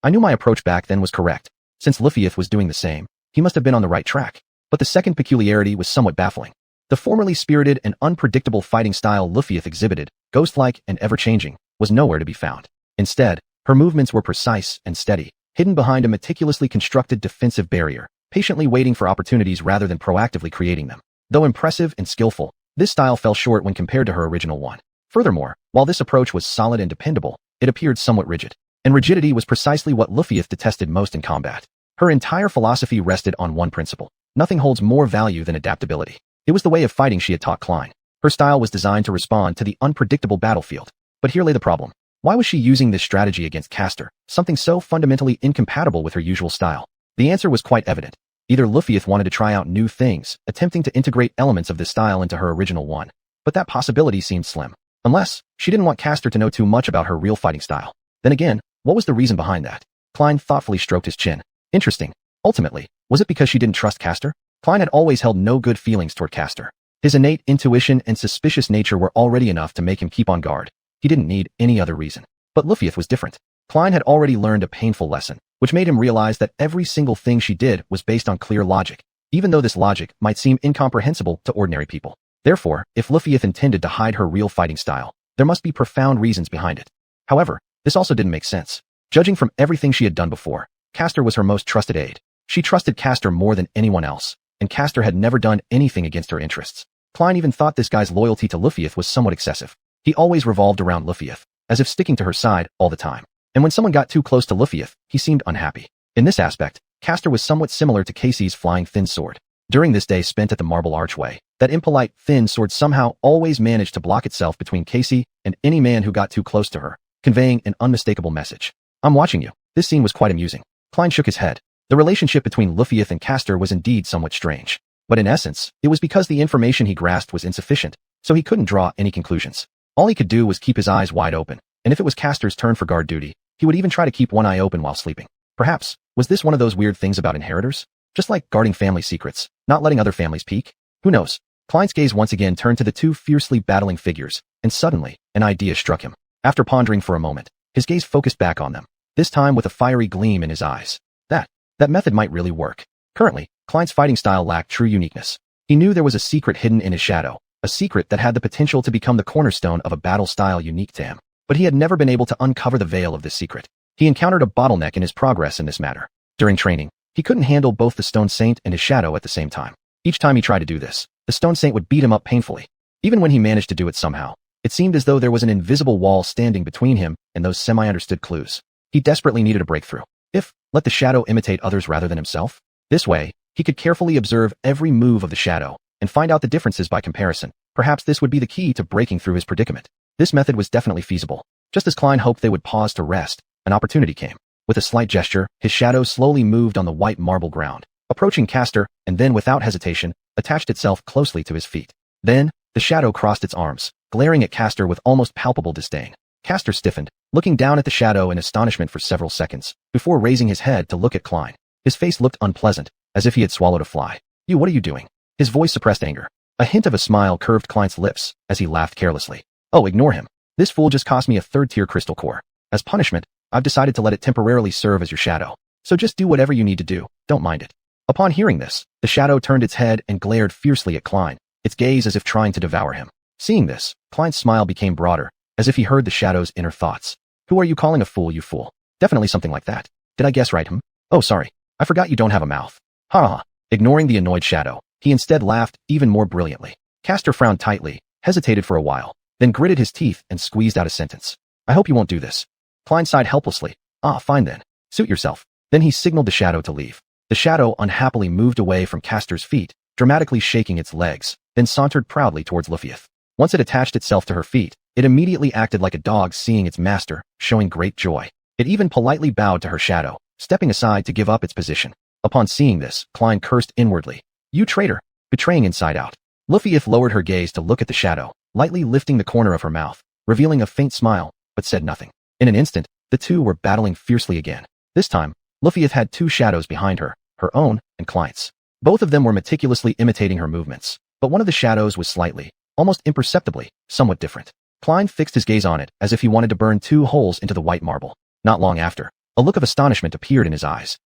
I knew my approach back then was correct. Since Lufieff was doing the same, he must have been on the right track. But the second peculiarity was somewhat baffling. The formerly spirited and unpredictable fighting style Lufieff exhibited, ghost-like and ever-changing, was nowhere to be found. Instead, her movements were precise and steady, hidden behind a meticulously constructed defensive barrier, patiently waiting for opportunities rather than proactively creating them. Though impressive and skillful, this style fell short when compared to her original one. Furthermore, while this approach was solid and dependable, it appeared somewhat rigid. And rigidity was precisely what Lufieff detested most in combat. Her entire philosophy rested on one principle. Nothing holds more value than adaptability. It was the way of fighting she had taught Klein. Her style was designed to respond to the unpredictable battlefield. But here lay the problem. Why was she using this strategy against Castor, something so fundamentally incompatible with her usual style? The answer was quite evident. Either Lufieff wanted to try out new things, attempting to integrate elements of this style into her original one. But that possibility seemed slim. Unless, she didn't want Castor to know too much about her real fighting style. Then again, what was the reason behind that? Klein thoughtfully stroked his chin. Interesting. Ultimately, was it because she didn't trust Castor? Klein had always held no good feelings toward Castor. His innate intuition and suspicious nature were already enough to make him keep on guard. He didn't need any other reason. But Lufieff was different. Klein had already learned a painful lesson, which made him realize that every single thing she did was based on clear logic, even though this logic might seem incomprehensible to ordinary people. Therefore, if Lufieff intended to hide her real fighting style, there must be profound reasons behind it. However, this also didn't make sense. Judging from everything she had done before, Castor was her most trusted aide. She trusted Castor more than anyone else, and Castor had never done anything against her interests. Klein even thought this guy's loyalty to Lufieff was somewhat excessive. He always revolved around Lufieff, as if sticking to her side all the time. And when someone got too close to Lufieff, he seemed unhappy. In this aspect, Castor was somewhat similar to Casey's flying thin sword. During this day spent at the marble archway, that impolite thin sword somehow always managed to block itself between Casey and any man who got too close to her, conveying an unmistakable message. I'm watching you. This scene was quite amusing. Klein shook his head. The relationship between Lufieff and Castor was indeed somewhat strange. But in essence, it was because the information he grasped was insufficient, so he couldn't draw any conclusions. All he could do was keep his eyes wide open, and if it was Castor's turn for guard duty, he would even try to keep one eye open while sleeping. Perhaps, was this one of those weird things about inheritors? Just like guarding family secrets, not letting other families peek? Who knows? Klein's gaze once again turned to the two fiercely battling figures, and suddenly, an idea struck him. After pondering for a moment, his gaze focused back on them, this time with a fiery gleam in his eyes. That method might really work. Currently, Klein's fighting style lacked true uniqueness. He knew there was a secret hidden in his shadow, a secret that had the potential to become the cornerstone of a battle style unique to him. But he had never been able to uncover the veil of this secret. He encountered a bottleneck in his progress in this matter. During training, he couldn't handle both the Stone Saint and his shadow at the same time. Each time he tried to do this, the Stone Saint would beat him up painfully. Even when he managed to do it somehow, it seemed as though there was an invisible wall standing between him and those semi-understood clues. He desperately needed a breakthrough. Let the shadow imitate others rather than himself. This way, he could carefully observe every move of the shadow and find out the differences by comparison. Perhaps this would be the key to breaking through his predicament. This method was definitely feasible. Just as Klein hoped they would pause to rest, an opportunity came. With a slight gesture, his shadow slowly moved on the white marble ground, approaching Castor, and then without hesitation, attached itself closely to his feet. Then, the shadow crossed its arms, glaring at Castor with almost palpable disdain. Castor stiffened, looking down at the shadow in astonishment for several seconds, before raising his head to look at Klein. His face looked unpleasant, as if he had swallowed a fly. What are you doing?" His voice suppressed anger. A hint of a smile curved Klein's lips, as he laughed carelessly. "Oh, ignore him. This fool just cost me a third-tier crystal core. As punishment, I've decided to let it temporarily serve as your shadow. So just do whatever you need to do, don't mind it." Upon hearing this, the shadow turned its head and glared fiercely at Klein, its gaze as if trying to devour him. Seeing this, Klein's smile became broader, as if he heard the shadow's inner thoughts. "Who are you calling a fool, you fool? Definitely something like that. Did I guess right, Oh, sorry. I forgot you don't have a mouth." Ha ha. Ignoring the annoyed shadow, he instead laughed even more brilliantly. Castor frowned tightly, hesitated for a while, then gritted his teeth and squeezed out a sentence. "I hope you won't do this." Klein sighed helplessly. "Ah, fine then. Suit yourself." Then he signaled the shadow to leave. The shadow unhappily moved away from Castor's feet, dramatically shaking its legs, then sauntered proudly towards Lufieth. Once it attached itself to her feet, it immediately acted like a dog seeing its master, showing great joy. It even politely bowed to her shadow, stepping aside to give up its position. Upon seeing this, Klein cursed inwardly. "You traitor!" betraying inside out. Lufieth lowered her gaze to look at the shadow, lightly lifting the corner of her mouth, revealing a faint smile, but said nothing. In an instant, the two were battling fiercely again. This time, Lufieth had two shadows behind her, her own and Klein's. Both of them were meticulously imitating her movements, but one of the shadows was slightly, almost imperceptibly, somewhat different. Klein fixed his gaze on it as if he wanted to burn two holes into the white marble. Not long after, a look of astonishment appeared in his eyes.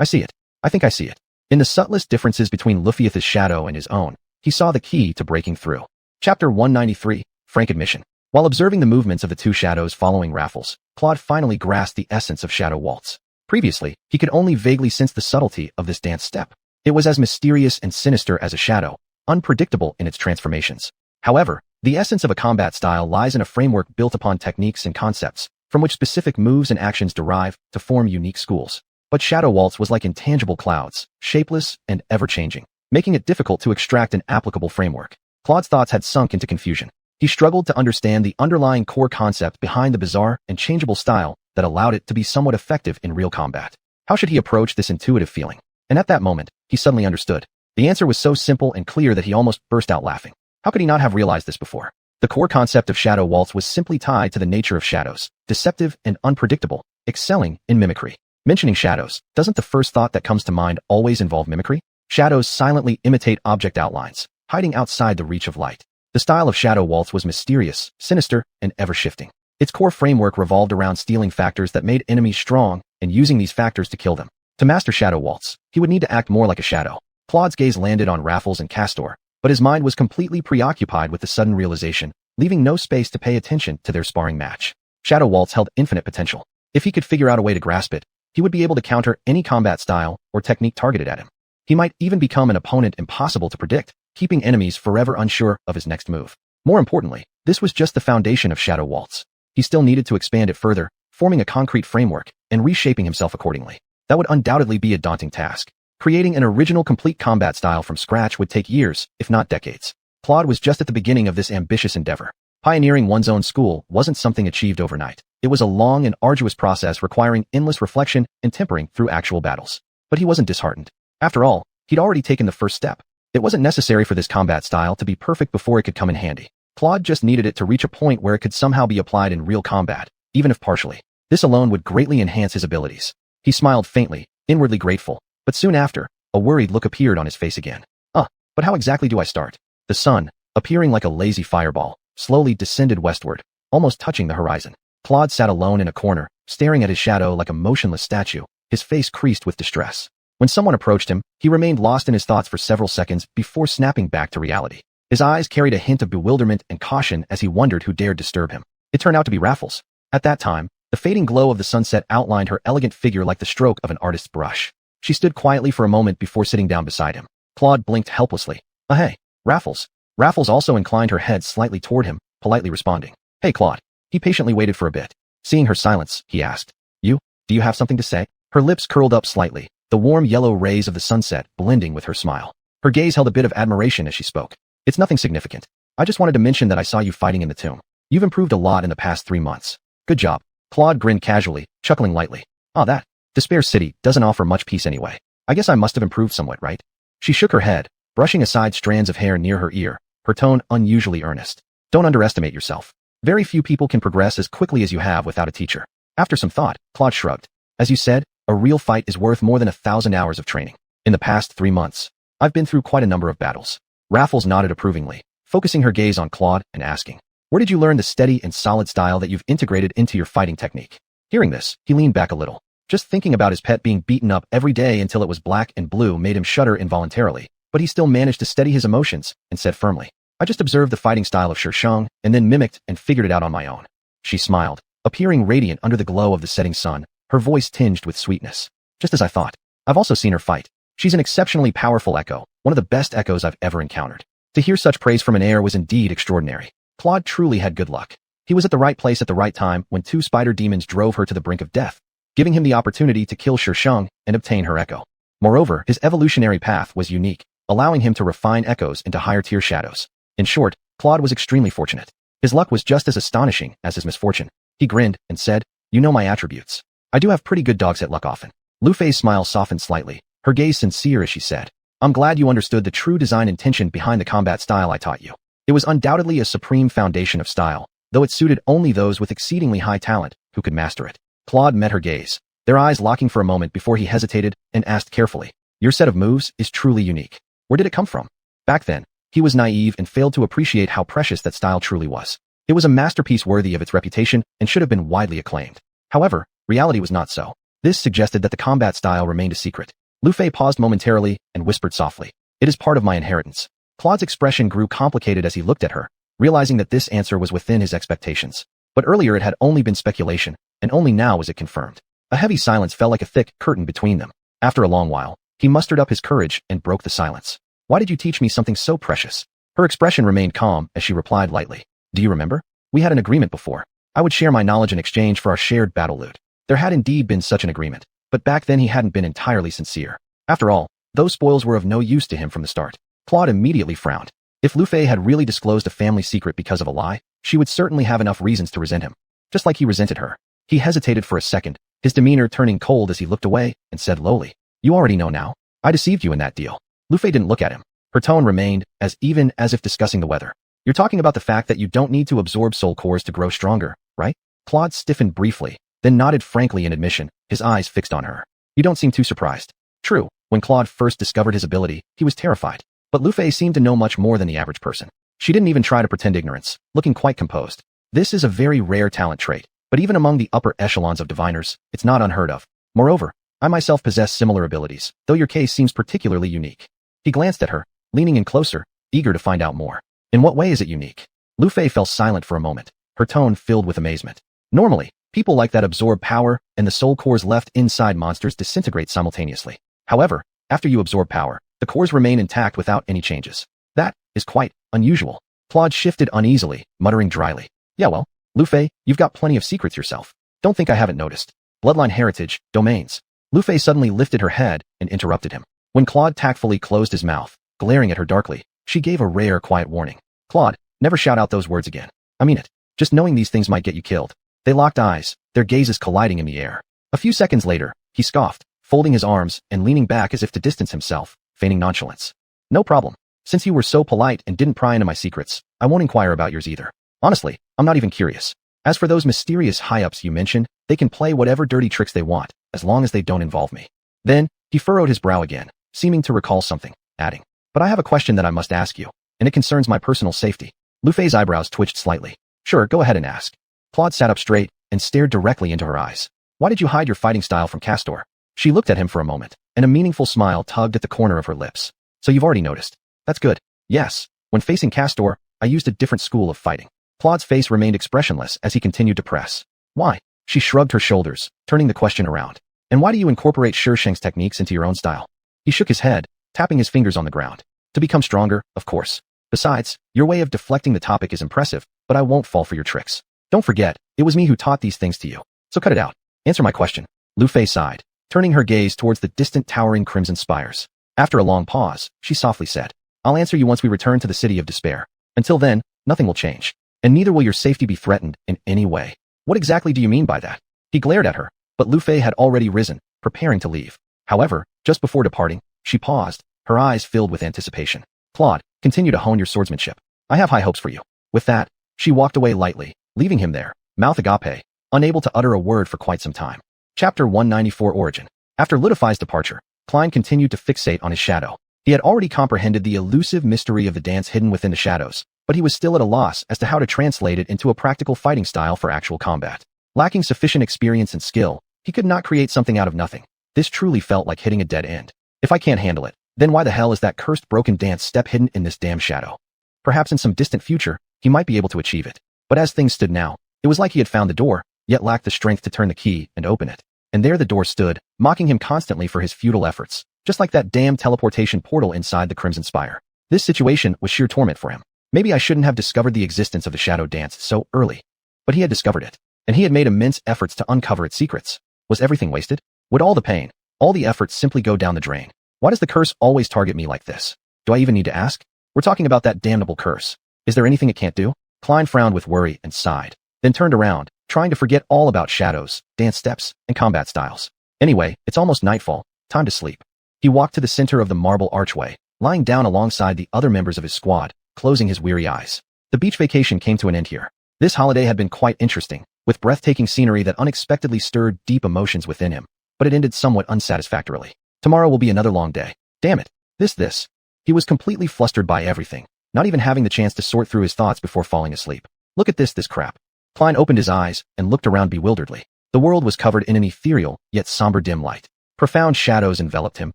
I see it. I think I see it." In the subtlest differences between Lufieth's shadow and his own, he saw the key to breaking through. Chapter 193, Frank Admission. While observing the movements of the two shadows following Raffles, Claude finally grasped the essence of Shadow Waltz. Previously, he could only vaguely sense the subtlety of this dance step. It was as mysterious and sinister as a shadow, unpredictable in its transformations. However, the essence of a combat style lies in a framework built upon techniques and concepts, from which specific moves and actions derive to form unique schools. But Shadow Waltz was like intangible clouds, shapeless and ever-changing, making it difficult to extract an applicable framework. Claude's thoughts had sunk into confusion. He struggled to understand the underlying core concept behind the bizarre and changeable style that allowed it to be somewhat effective in real combat. How should he approach this intuitive feeling? And at that moment, he suddenly understood. The answer was so simple and clear that he almost burst out laughing. How could he not have realized this before? The core concept of Shadow Waltz was simply tied to the nature of shadows, deceptive and unpredictable, excelling in mimicry. Mentioning shadows, doesn't the first thought that comes to mind always involve mimicry? Shadows silently imitate object outlines, hiding outside the reach of light. The style of Shadow Waltz was mysterious, sinister, and ever-shifting. Its core framework revolved around stealing factors that made enemies strong and using these factors to kill them. To master Shadow Waltz, he would need to act more like a shadow. Claude's gaze landed on Raffles and Castor, but his mind was completely preoccupied with the sudden realization, leaving no space to pay attention to their sparring match. Shadow Waltz held infinite potential. If he could figure out a way to grasp it, he would be able to counter any combat style or technique targeted at him. He might even become an opponent impossible to predict, keeping enemies forever unsure of his next move. More importantly, this was just the foundation of Shadow Waltz. He still needed to expand it further, forming a concrete framework and reshaping himself accordingly. That would undoubtedly be a daunting task. Creating an original complete combat style from scratch would take years, if not decades. Claude was just at the beginning of this ambitious endeavor. Pioneering one's own school wasn't something achieved overnight. It was a long and arduous process requiring endless reflection and tempering through actual battles. But he wasn't disheartened. After all, he'd already taken the first step. It wasn't necessary for this combat style to be perfect before it could come in handy. Claude just needed it to reach a point where it could somehow be applied in real combat, even if partially. This alone would greatly enhance his abilities. He smiled faintly, inwardly grateful, but soon after, a worried look appeared on his face again. But how exactly do I start? The sun, appearing like a lazy fireball, slowly descended westward, almost touching the horizon. Claude sat alone in a corner, staring at his shadow like a motionless statue, his face creased with distress. When someone approached him, he remained lost in his thoughts for several seconds before snapping back to reality. His eyes carried a hint of bewilderment and caution as he wondered who dared disturb him. It turned out to be Raffles. At that time, the fading glow of the sunset outlined her elegant figure like the stroke of an artist's brush. She stood quietly for a moment before sitting down beside him. Claude blinked helplessly. Hey, Raffles. Raffles also inclined her head slightly toward him, politely responding. Hey, Claude. He patiently waited for a bit. Seeing her silence, he asked. Do you have something to say? Her lips curled up slightly, the warm yellow rays of the sunset blending with her smile. Her gaze held a bit of admiration as she spoke. It's nothing significant. I just wanted to mention that I saw you fighting in the tomb. You've improved a lot in the past 3 months. Good job. Claude grinned casually, chuckling lightly. That Despair City doesn't offer much peace anyway. I guess I must have improved somewhat, right? She shook her head, brushing aside strands of hair near her ear, her tone unusually earnest. Don't underestimate yourself. Very few people can progress as quickly as you have without a teacher. After some thought, Claude shrugged. As you said, a real fight is worth more than 1,000 hours of training. In the past 3 months, I've been through quite a number of battles. Raffles nodded approvingly, focusing her gaze on Claude and asking, where did you learn the steady and solid style that you've integrated into your fighting technique? Hearing this, he leaned back a little. Just thinking about his pet being beaten up every day until it was black and blue made him shudder involuntarily, but he still managed to steady his emotions and said firmly, I just observed the fighting style of xuanhuan and then mimicked and figured it out on my own. She smiled, appearing radiant under the glow of the setting sun, her voice tinged with sweetness. Just as I thought. I've also seen her fight. She's an exceptionally powerful echo, one of the best echoes I've ever encountered. To hear such praise from an heir was indeed extraordinary. Claude truly had good luck. He was at the right place at the right time when 2 spider demons drove her to the brink of death, giving him the opportunity to kill xuanhuan and obtain her echo. Moreover, his evolutionary path was unique, allowing him to refine echoes into higher-tier shadows. In short, Claude was extremely fortunate. His luck was just as astonishing as his misfortune. He grinned and said, you know my attributes. I do have pretty good dogs at luck often. Lu Fei's smile softened slightly, her gaze sincere as she said, I'm glad you understood the true design intention behind the combat style I taught you. It was undoubtedly a supreme foundation of style, though it suited only those with exceedingly high talent who could master it. Claude met her gaze, their eyes locking for a moment before he hesitated and asked carefully, your set of moves is truly unique. Where did it come from? Back then, he was naive and failed to appreciate how precious that style truly was. It was a masterpiece worthy of its reputation and should have been widely acclaimed. However, reality was not so. This suggested that the combat style remained a secret. Lu Fei paused momentarily and whispered softly, it is part of my inheritance. Claude's expression grew complicated as he looked at her, realizing that this answer was within his expectations. But earlier it had only been speculation, and only now was it confirmed. A heavy silence fell like a thick curtain between them. After a long while, he mustered up his courage and broke the silence. Why did you teach me something so precious? Her expression remained calm as she replied lightly. Do you remember? We had an agreement before. I would share my knowledge in exchange for our shared battle loot. There had indeed been such an agreement, but back then he hadn't been entirely sincere. After all, those spoils were of no use to him from the start. Claude immediately frowned. If Lu Fei had really disclosed a family secret because of a lie, she would certainly have enough reasons to resent him. Just like he resented her. He hesitated for a second, his demeanor turning cold as he looked away, and said lowly, you already know now. I deceived you in that deal. Lu Fei didn't look at him. Her tone remained as even as if discussing the weather. You're talking about the fact that you don't need to absorb soul cores to grow stronger, right? Claude stiffened briefly, then nodded frankly in admission, his eyes fixed on her. You don't seem too surprised. True, when Claude first discovered his ability, he was terrified. But Lu Fei seemed to know much more than the average person. She didn't even try to pretend ignorance, looking quite composed. This is a very rare talent trait, but even among the upper echelons of diviners, it's not unheard of. Moreover, I myself possess similar abilities, though your case seems particularly unique. He glanced at her, leaning in closer, eager to find out more. In what way is it unique? Lu Fei fell silent for a moment, her tone filled with amazement. Normally, people like that absorb power, and the soul cores left inside monsters disintegrate simultaneously. However, after you absorb power, the cores remain intact without any changes. That is quite unusual. Claude shifted uneasily, muttering dryly. Yeah well, Lu Fei, you've got plenty of secrets yourself. Don't think I haven't noticed. Bloodline heritage, domains. Lu Fei suddenly lifted her head and interrupted him. When Claude tactfully closed his mouth, glaring at her darkly, she gave a rare quiet warning. Claude, never shout out those words again. I mean it. Just knowing these things might get you killed. They locked eyes, their gazes colliding in the air. A few seconds later, he scoffed, folding his arms and leaning back as if to distance himself, feigning nonchalance. No problem. Since you were so polite and didn't pry into my secrets, I won't inquire about yours either. Honestly, I'm not even curious. As for those mysterious high-ups you mentioned, they can play whatever dirty tricks they want, as long as they don't involve me. Then, he furrowed his brow again, seeming to recall something, adding, but I have a question that I must ask you. and it concerns my personal safety. Lu Fei's eyebrows twitched slightly. Sure, go ahead and ask. Claude sat up straight and stared directly into her eyes. Why did you hide your fighting style from Castor? She looked at him for a moment, and a meaningful smile tugged at the corner of her lips. So you've already noticed. That's good. Yes. When facing Castor, I used a different school of fighting. Claude's face remained expressionless as he continued to press. Why? She shrugged her shoulders, turning the question around. And why do you incorporate Shi Sheng's techniques into your own style? He shook his head, tapping his fingers on the ground. To become stronger, of course. Besides, your way of deflecting the topic is impressive, but I won't fall for your tricks. Don't forget, it was me who taught these things to you. So cut it out. Answer my question. Lu Fei sighed, turning her gaze towards the distant towering crimson spires. After a long pause, she softly said, I'll answer you once we return to the city of despair. Until then, nothing will change. And neither will your safety be threatened in any way. What exactly do you mean by that? He glared at her, but Lu Fei had already risen, preparing to leave. However, just before departing, she paused, her eyes filled with anticipation. Claude, continue to hone your swordsmanship. I have high hopes for you. With that, she walked away lightly, leaving him there, mouth agape, unable to utter a word for quite some time. Chapter 194 Origin. After Lu Fei's departure, Klein continued to fixate on his shadow. He had already comprehended the elusive mystery of the dance hidden within the shadows, but he was still at a loss as to how to translate it into a practical fighting style for actual combat. Lacking sufficient experience and skill, he could not create something out of nothing. This truly felt like hitting a dead end. If I can't handle it, then why the hell is that cursed broken dance step hidden in this damn shadow? Perhaps in some distant future, he might be able to achieve it. But as things stood now, it was like he had found the door, yet lacked the strength to turn the key and open it. And there the door stood, mocking him constantly for his futile efforts, just like that damn teleportation portal inside the Crimson Spire. This situation was sheer torment for him. Maybe I shouldn't have discovered the existence of the shadow dance so early. But he had discovered it, and he had made immense efforts to uncover its secrets. Was everything wasted? Would all the pain, all the efforts simply go down the drain? Why does the curse always target me like this? Do I even need to ask? We're talking about that damnable curse. Is there anything it can't do? Klein frowned with worry and sighed, then turned around, trying to forget all about shadows, dance steps, and combat styles. Anyway, it's almost nightfall, time to sleep. He walked to the center of the marble archway, lying down alongside the other members of his squad, closing his weary eyes. The beach vacation came to an end here. This holiday had been quite interesting, with breathtaking scenery that unexpectedly stirred deep emotions within him, but it ended somewhat unsatisfactorily. Tomorrow will be another long day. Damn it. This. He was completely flustered by everything, not even having the chance to sort through his thoughts before falling asleep. Look at this crap. Klein opened his eyes and looked around bewilderedly. The world was covered in an ethereal, yet somber dim light. Profound shadows enveloped him,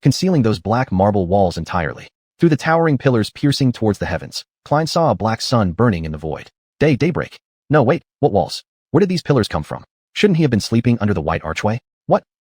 concealing those black marble walls entirely. Through the towering pillars piercing towards the heavens, Klein saw a black sun burning in the void. Daybreak. No, wait, what walls? Where did these pillars come from? Shouldn't he have been sleeping under the white archway?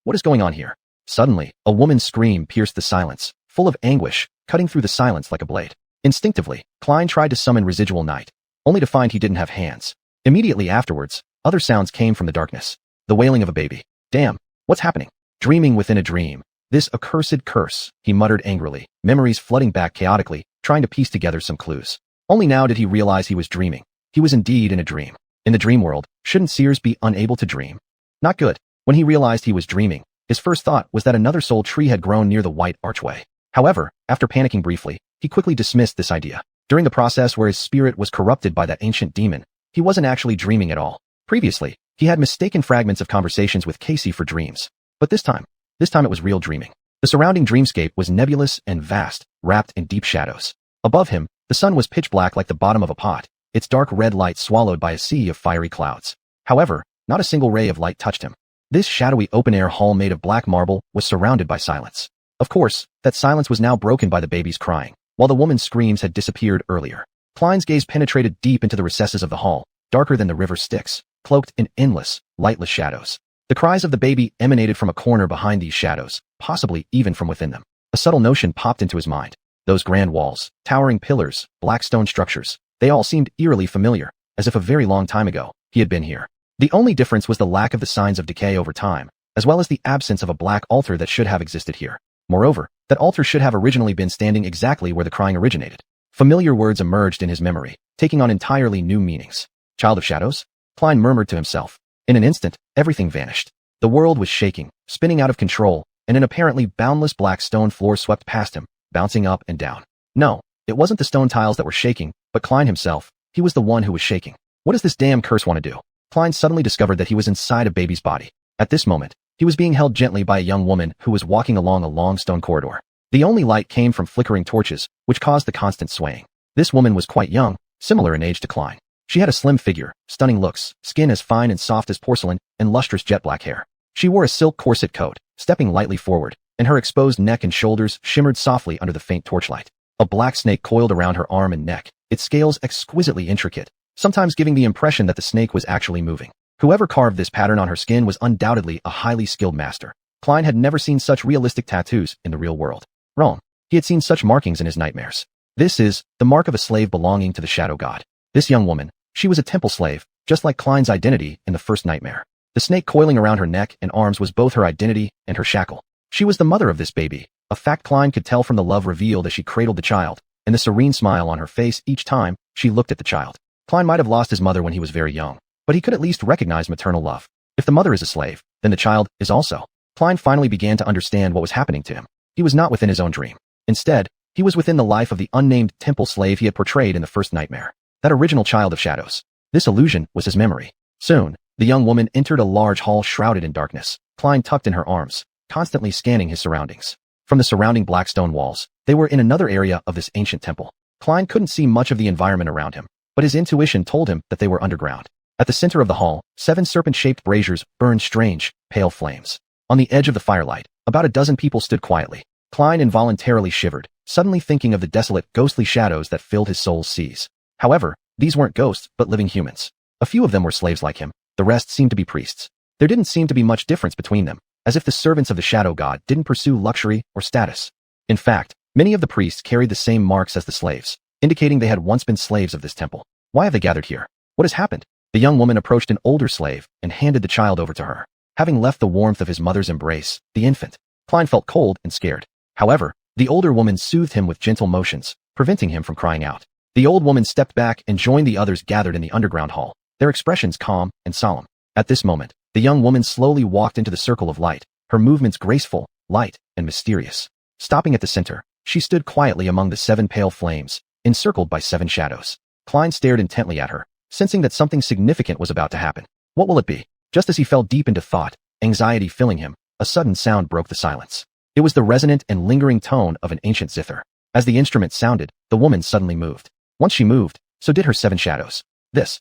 What is going on here? Suddenly, a woman's scream pierced the silence, full of anguish, cutting through the silence like a blade. Instinctively, Klein tried to summon residual night, only to find he didn't have hands. Immediately afterwards, other sounds came from the darkness. The wailing of a baby. Damn, what's happening? Dreaming within a dream. This accursed curse, he muttered angrily, memories flooding back chaotically, trying to piece together some clues. Only now did he realize he was dreaming. He was indeed in a dream. In the dream world, shouldn't seers be unable to dream? Not good. When he realized he was dreaming, his first thought was that another soul tree had grown near the white archway. However, after panicking briefly, he quickly dismissed this idea. During the process where his spirit was corrupted by that ancient demon, he wasn't actually dreaming at all. Previously, he had mistaken fragments of conversations with Casey for dreams. But this time it was real dreaming. The surrounding dreamscape was nebulous and vast, wrapped in deep shadows. Above him, the sun was pitch black like the bottom of a pot, its dark red light swallowed by a sea of fiery clouds. However, not a single ray of light touched him. This shadowy open-air hall made of black marble was surrounded by silence. Of course, that silence was now broken by the baby's crying, while the woman's screams had disappeared earlier. Klein's gaze penetrated deep into the recesses of the hall, darker than the river Styx, cloaked in endless, lightless shadows. The cries of the baby emanated from a corner behind these shadows, possibly even from within them. A subtle notion popped into his mind. Those grand walls, towering pillars, black stone structures, they all seemed eerily familiar, as if a very long time ago, he had been here. The only difference was the lack of the signs of decay over time, as well as the absence of a black altar that should have existed here. Moreover, that altar should have originally been standing exactly where the crying originated. Familiar words emerged in his memory, taking on entirely new meanings. Child of shadows? Klein murmured to himself. In an instant, everything vanished. The world was shaking, spinning out of control, and an apparently boundless black stone floor swept past him, bouncing up and down. No, it wasn't the stone tiles that were shaking, but Klein himself. He was the one who was shaking. What does this damn curse want to do? Klein suddenly discovered that he was inside a baby's body. At this moment, he was being held gently by a young woman who was walking along a long stone corridor. The only light came from flickering torches, which caused the constant swaying. This woman was quite young, similar in age to Klein. She had a slim figure, stunning looks, skin as fine and soft as porcelain, and lustrous jet black hair. She wore a silk corset coat, stepping lightly forward, and her exposed neck and shoulders shimmered softly under the faint torchlight. A black snake coiled around her arm and neck, its scales exquisitely intricate, sometimes giving the impression that the snake was actually moving. Whoever carved this pattern on her skin was undoubtedly a highly skilled master. Klein had never seen such realistic tattoos in the real world. Wrong. He had seen such markings in his nightmares. This is the mark of a slave belonging to the shadow god. This young woman, she was a temple slave, just like Klein's identity in the first nightmare. The snake coiling around her neck and arms was both her identity and her shackle. She was the mother of this baby, a fact Klein could tell from the love revealed as she cradled the child, and the serene smile on her face each time she looked at the child. Klein might have lost his mother when he was very young, but he could at least recognize maternal love. If the mother is a slave, then the child is also. Klein finally began to understand what was happening to him. He was not within his own dream. Instead, he was within the life of the unnamed temple slave he had portrayed in the first nightmare. That original child of shadows. This illusion was his memory. Soon, the young woman entered a large hall shrouded in darkness, Klein tucked in her arms, constantly scanning his surroundings. From the surrounding black stone walls, they were in another area of this ancient temple. Klein couldn't see much of the environment around him, but his intuition told him that they were underground. At the center of the hall, 7 serpent-shaped braziers burned strange, pale flames. On the edge of the firelight, about a dozen people stood quietly. Klein involuntarily shivered, suddenly thinking of the desolate, ghostly shadows that filled his soul's seas. However, these weren't ghosts, but living humans. A few of them were slaves like him, the rest seemed to be priests. There didn't seem to be much difference between them, as if the servants of the shadow god didn't pursue luxury or status. In fact, many of the priests carried the same marks as the slaves, indicating they had once been slaves of this temple. Why have they gathered here? What has happened? The young woman approached an older slave and handed the child over to her. Having left the warmth of his mother's embrace, the infant, Klein felt cold and scared. However, the older woman soothed him with gentle motions, preventing him from crying out. The old woman stepped back and joined the others gathered in the underground hall, their expressions calm and solemn. At this moment, the young woman slowly walked into the circle of light, her movements graceful, light, and mysterious. Stopping at the center, she stood quietly among the 7 pale flames, encircled by 7 shadows. Klein stared intently at her, sensing that something significant was about to happen. What will it be? Just as he fell deep into thought, anxiety filling him, a sudden sound broke the silence. It was the resonant and lingering tone of an ancient zither. As the instrument sounded, the woman suddenly moved. Once she moved, so did her 7 shadows. This.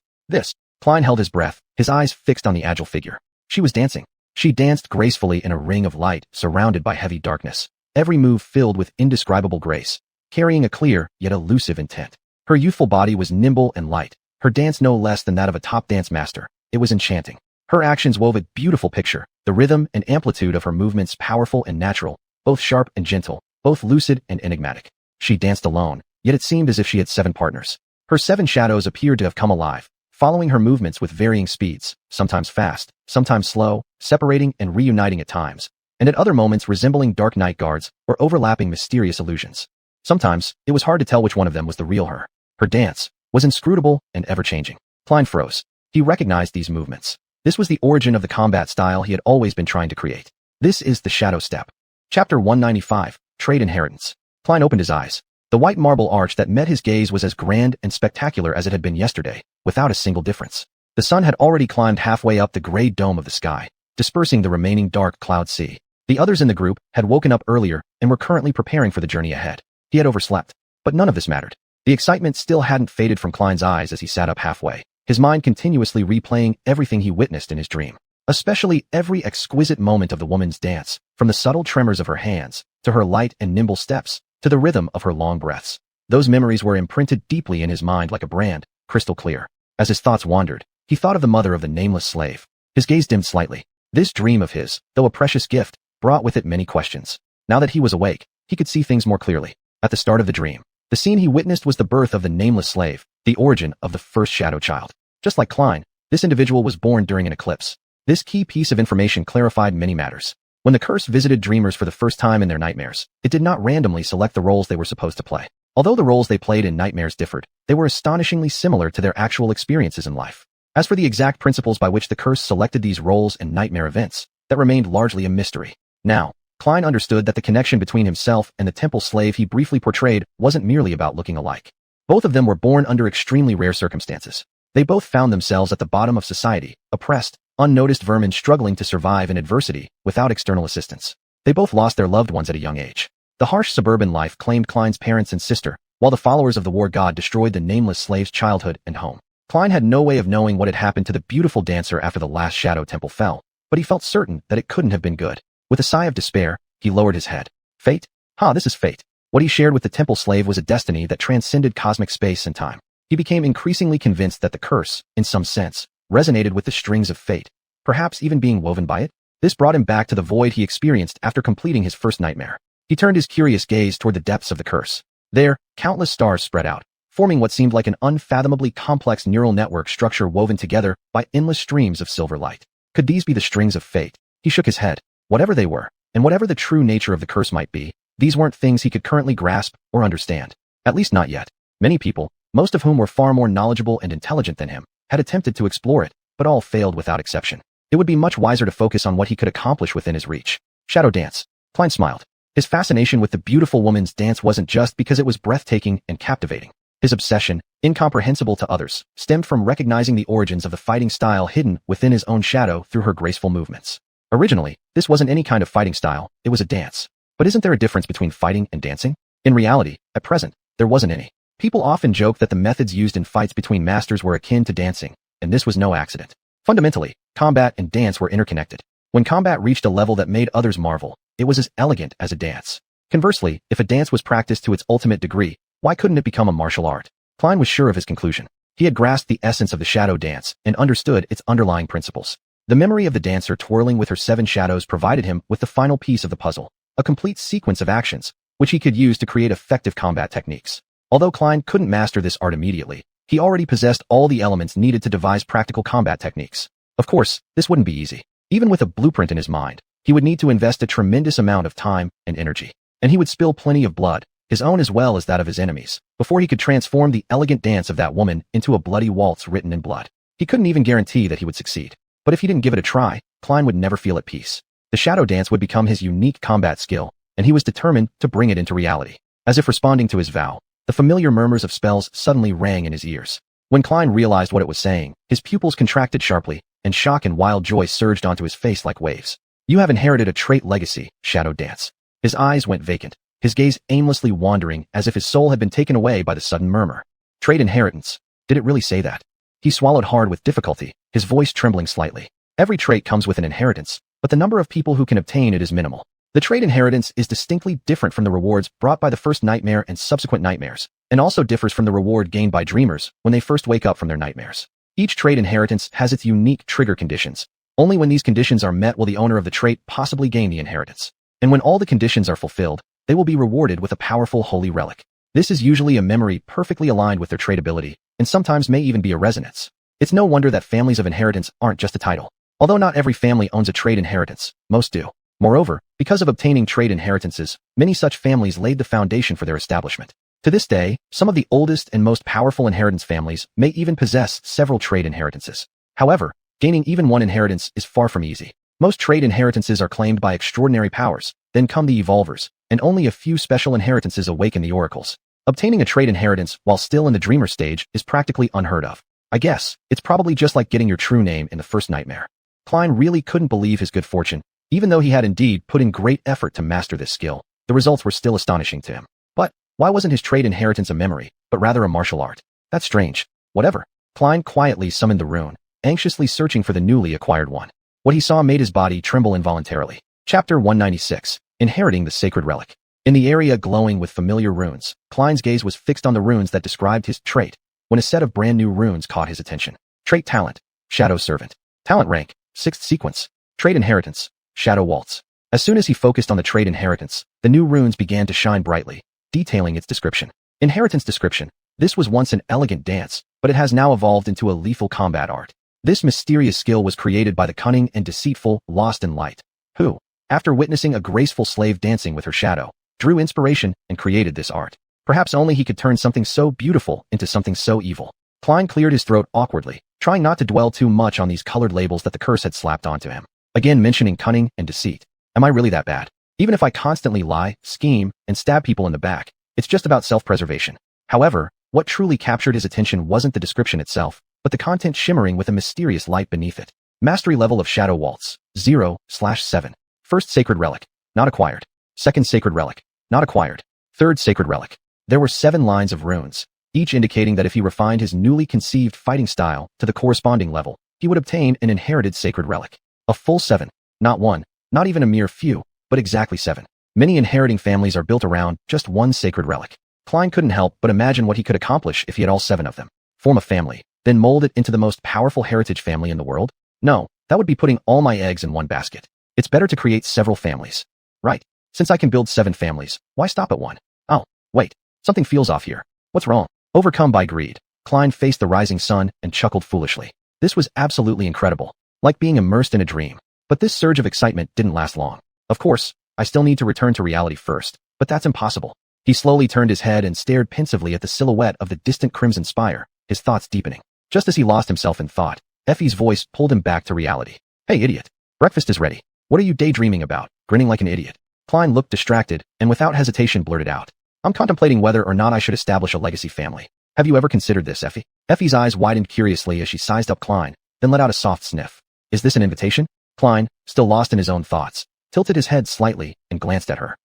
Klein held his breath, his eyes fixed on the agile figure. She was dancing. She danced gracefully in a ring of light, surrounded by heavy darkness. Every move filled with indescribable grace, carrying a clear, yet elusive intent. Her youthful body was nimble and light, her dance no less than that of a top dance master. It was enchanting. Her actions wove a beautiful picture, the rhythm and amplitude of her movements powerful and natural, both sharp and gentle, both lucid and enigmatic. She danced alone, yet it seemed as if she had 7 partners. Her 7 shadows appeared to have come alive, following her movements with varying speeds, sometimes fast, sometimes slow, separating and reuniting at times, and at other moments resembling dark night guards or overlapping mysterious illusions. Sometimes, it was hard to tell which one of them was the real her. Her dance was inscrutable and ever-changing. Klein froze. He recognized these movements. This was the origin of the combat style he had always been trying to create. This is the Shadow Step. Chapter 195, Trade Inheritance. Klein opened his eyes. The white marble arch that met his gaze was as grand and spectacular as it had been yesterday, without a single difference. The sun had already climbed halfway up the gray dome of the sky, dispersing the remaining dark cloud sea. The others in the group had woken up earlier and were currently preparing for the journey ahead. He had overslept, but none of this mattered. The excitement still hadn't faded from Klein's eyes as he sat up halfway, his mind continuously replaying everything he witnessed in his dream, especially every exquisite moment of the woman's dance, from the subtle tremors of her hands, to her light and nimble steps, to the rhythm of her long breaths. Those memories were imprinted deeply in his mind like a brand, crystal clear. As his thoughts wandered, he thought of the mother of the nameless slave. His gaze dimmed slightly. This dream of his, though a precious gift, brought with it many questions. Now that he was awake, he could see things more clearly. At the start of the dream, the scene he witnessed was the birth of the nameless slave, the origin of the first shadow child. Just like Klein, this individual was born during an eclipse. This key piece of information clarified many matters. When the curse visited dreamers for the first time in their nightmares, it did not randomly select the roles they were supposed to play. Although the roles they played in nightmares differed, they were astonishingly similar to their actual experiences in life. As for the exact principles by which the curse selected these roles and nightmare events, that remained largely a mystery. Now, Klein understood that the connection between himself and the temple slave he briefly portrayed wasn't merely about looking alike. Both of them were born under extremely rare circumstances. They both found themselves at the bottom of society, oppressed, unnoticed vermin struggling to survive in adversity without external assistance. They both lost their loved ones at a young age. The harsh suburban life claimed Klein's parents and sister, while the followers of the war god destroyed the nameless slave's childhood and home. Klein had no way of knowing what had happened to the beautiful dancer after the last shadow temple fell, but he felt certain that it couldn't have been good. With a sigh of despair, he lowered his head. Fate? This is fate. What he shared with the temple slave was a destiny that transcended cosmic space and time. He became increasingly convinced that the curse, in some sense, resonated with the strings of fate, perhaps even being woven by it. This brought him back to the void he experienced after completing his first nightmare. He turned his curious gaze toward the depths of the curse. There, countless stars spread out, forming what seemed like an unfathomably complex neural network structure woven together by endless streams of silver light. Could these be the strings of fate? He shook his head. Whatever they were, and whatever the true nature of the curse might be, these weren't things he could currently grasp or understand. At least not yet. Many people, most of whom were far more knowledgeable and intelligent than him, had attempted to explore it, but all failed without exception. It would be much wiser to focus on what he could accomplish within his reach. Shadow dance. Klein smiled. His fascination with the beautiful woman's dance wasn't just because it was breathtaking and captivating. His obsession, incomprehensible to others, stemmed from recognizing the origins of the fighting style hidden within his own shadow through her graceful movements. Originally, this wasn't any kind of fighting style, it was a dance. But isn't there a difference between fighting and dancing? In reality, at present, there wasn't any. People often joke that the methods used in fights between masters were akin to dancing, and this was no accident. Fundamentally, combat and dance were interconnected. When combat reached a level that made others marvel, it was as elegant as a dance. Conversely, if a dance was practiced to its ultimate degree, why couldn't it become a martial art? Klein was sure of his conclusion. He had grasped the essence of the shadow dance and understood its underlying principles. The memory of the dancer twirling with her 7 shadows provided him with the final piece of the puzzle, a complete sequence of actions, which he could use to create effective combat techniques. Although Klein couldn't master this art immediately, he already possessed all the elements needed to devise practical combat techniques. Of course, this wouldn't be easy. Even with a blueprint in his mind, he would need to invest a tremendous amount of time and energy, and he would spill plenty of blood, his own as well as that of his enemies, before he could transform the elegant dance of that woman into a bloody waltz written in blood. He couldn't even guarantee that he would succeed. But if he didn't give it a try, Klein would never feel at peace. The shadow dance would become his unique combat skill, and he was determined to bring it into reality. As if responding to his vow, the familiar murmurs of spells suddenly rang in his ears. When Klein realized what it was saying, his pupils contracted sharply, and shock and wild joy surged onto his face like waves. You have inherited a trait legacy, Shadow Dance. His eyes went vacant, his gaze aimlessly wandering as if his soul had been taken away by the sudden murmur. Trait inheritance. Did it really say that? He swallowed hard with difficulty, his voice trembling slightly. Every trait comes with an inheritance, but the number of people who can obtain it is minimal. The trait inheritance is distinctly different from the rewards brought by the first nightmare and subsequent nightmares, and also differs from the reward gained by dreamers when they first wake up from their nightmares. Each trait inheritance has its unique trigger conditions. Only when these conditions are met will the owner of the trait possibly gain the inheritance. And when all the conditions are fulfilled, they will be rewarded with a powerful holy relic. This is usually a memory perfectly aligned with their trait ability, and sometimes may even be a resonance. It's no wonder that families of inheritance aren't just a title. Although not every family owns a trait inheritance, most do. Moreover, because of obtaining trait inheritances, many such families laid the foundation for their establishment. To this day, some of the oldest and most powerful inheritance families may even possess several trait inheritances. However, gaining even one inheritance is far from easy. Most trait inheritances are claimed by extraordinary powers, then come the evolvers, and only a few special inheritances awaken the oracles. Obtaining a trait inheritance while still in the dreamer stage is practically unheard of. I guess, it's probably just like getting your true name in the first nightmare. Klein really couldn't believe his good fortune. Even though he had indeed put in great effort to master this skill, the results were still astonishing to him. But why wasn't his trait inheritance a memory, but rather a martial art? That's strange. Whatever. Klein quietly summoned the rune, anxiously searching for the newly acquired one. What he saw made his body tremble involuntarily. Chapter 196. Inheriting the Sacred Relic. In the area glowing with familiar runes, Klein's gaze was fixed on the runes that described his trait, when a set of brand new runes caught his attention. Trait Talent. Shadow Servant. Talent Rank. 6th Sequence. Trait Inheritance. Shadow Waltz. As soon as he focused on the trait inheritance, the new runes began to shine brightly, detailing its description. Inheritance description. This was once an elegant dance, but it has now evolved into a lethal combat art. This mysterious skill was created by the cunning and deceitful Lost in Light, who, after witnessing a graceful slave dancing with her shadow, drew inspiration and created this art. Perhaps only he could turn something so beautiful into something so evil. Klein cleared his throat awkwardly, trying not to dwell too much on these colored labels that the curse had slapped onto him. Again mentioning cunning and deceit. Am I really that bad? Even if I constantly lie, scheme, and stab people in the back, it's just about self-preservation. However, what truly captured his attention wasn't the description itself, but the content shimmering with a mysterious light beneath it. Mastery level of Shadow Waltz, 0/7. First Sacred Relic, not acquired. Second Sacred Relic, not acquired. Third Sacred Relic, There were 7 lines of runes, each indicating that if he refined his newly conceived fighting style to the corresponding level, he would obtain an inherited sacred relic. A full 7, not one, not even a mere few, but exactly 7. Many inheriting families are built around just one sacred relic. Klein couldn't help but imagine what he could accomplish if he had all 7 of them. Form a family, then mold it into the most powerful heritage family in the world? No, that would be putting all my eggs in one basket. It's better to create several families. Right. Since I can build 7 families, why stop at 1? Oh, wait. Something feels off here. What's wrong? Overcome by greed, Klein faced the rising sun and chuckled foolishly. This was absolutely incredible, like being immersed in a dream. But this surge of excitement didn't last long. Of course, I still need to return to reality first, but that's impossible. He slowly turned his head and stared pensively at the silhouette of the distant crimson spire, his thoughts deepening. Just as he lost himself in thought, Effie's voice pulled him back to reality. Hey, idiot. Breakfast is ready. What are you daydreaming about? Grinning like an idiot. Klein looked distracted and without hesitation blurted out. I'm contemplating whether or not I should establish a legacy family. Have you ever considered this, Effie? Effie's eyes widened curiously as she sized up Klein, then let out a soft sniff. Is this an invitation? Klein, still lost in his own thoughts, tilted his head slightly and glanced at her.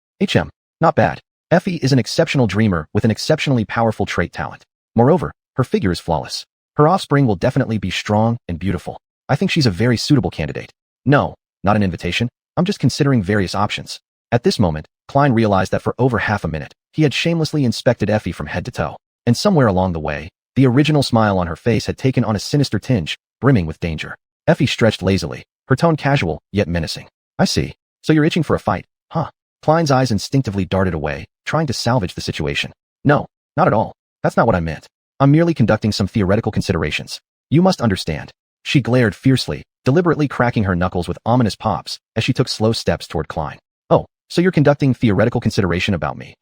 Not bad. Effie is an exceptional dreamer with an exceptionally powerful trait talent. Moreover, her figure is flawless. Her offspring will definitely be strong and beautiful. I think she's a very suitable candidate. No, not an invitation. I'm just considering various options. At this moment, Klein realized that for over half a minute, he had shamelessly inspected Effie from head to toe. And somewhere along the way, the original smile on her face had taken on a sinister tinge, brimming with danger. Effie stretched lazily, her tone casual, yet menacing. I see. So you're itching for a fight, huh? Klein's eyes instinctively darted away, trying to salvage the situation. No, not at all. That's not what I meant. I'm merely conducting some theoretical considerations. You must understand. She glared fiercely, deliberately cracking her knuckles with ominous pops as she took slow steps toward Klein. Oh, so you're conducting theoretical consideration about me,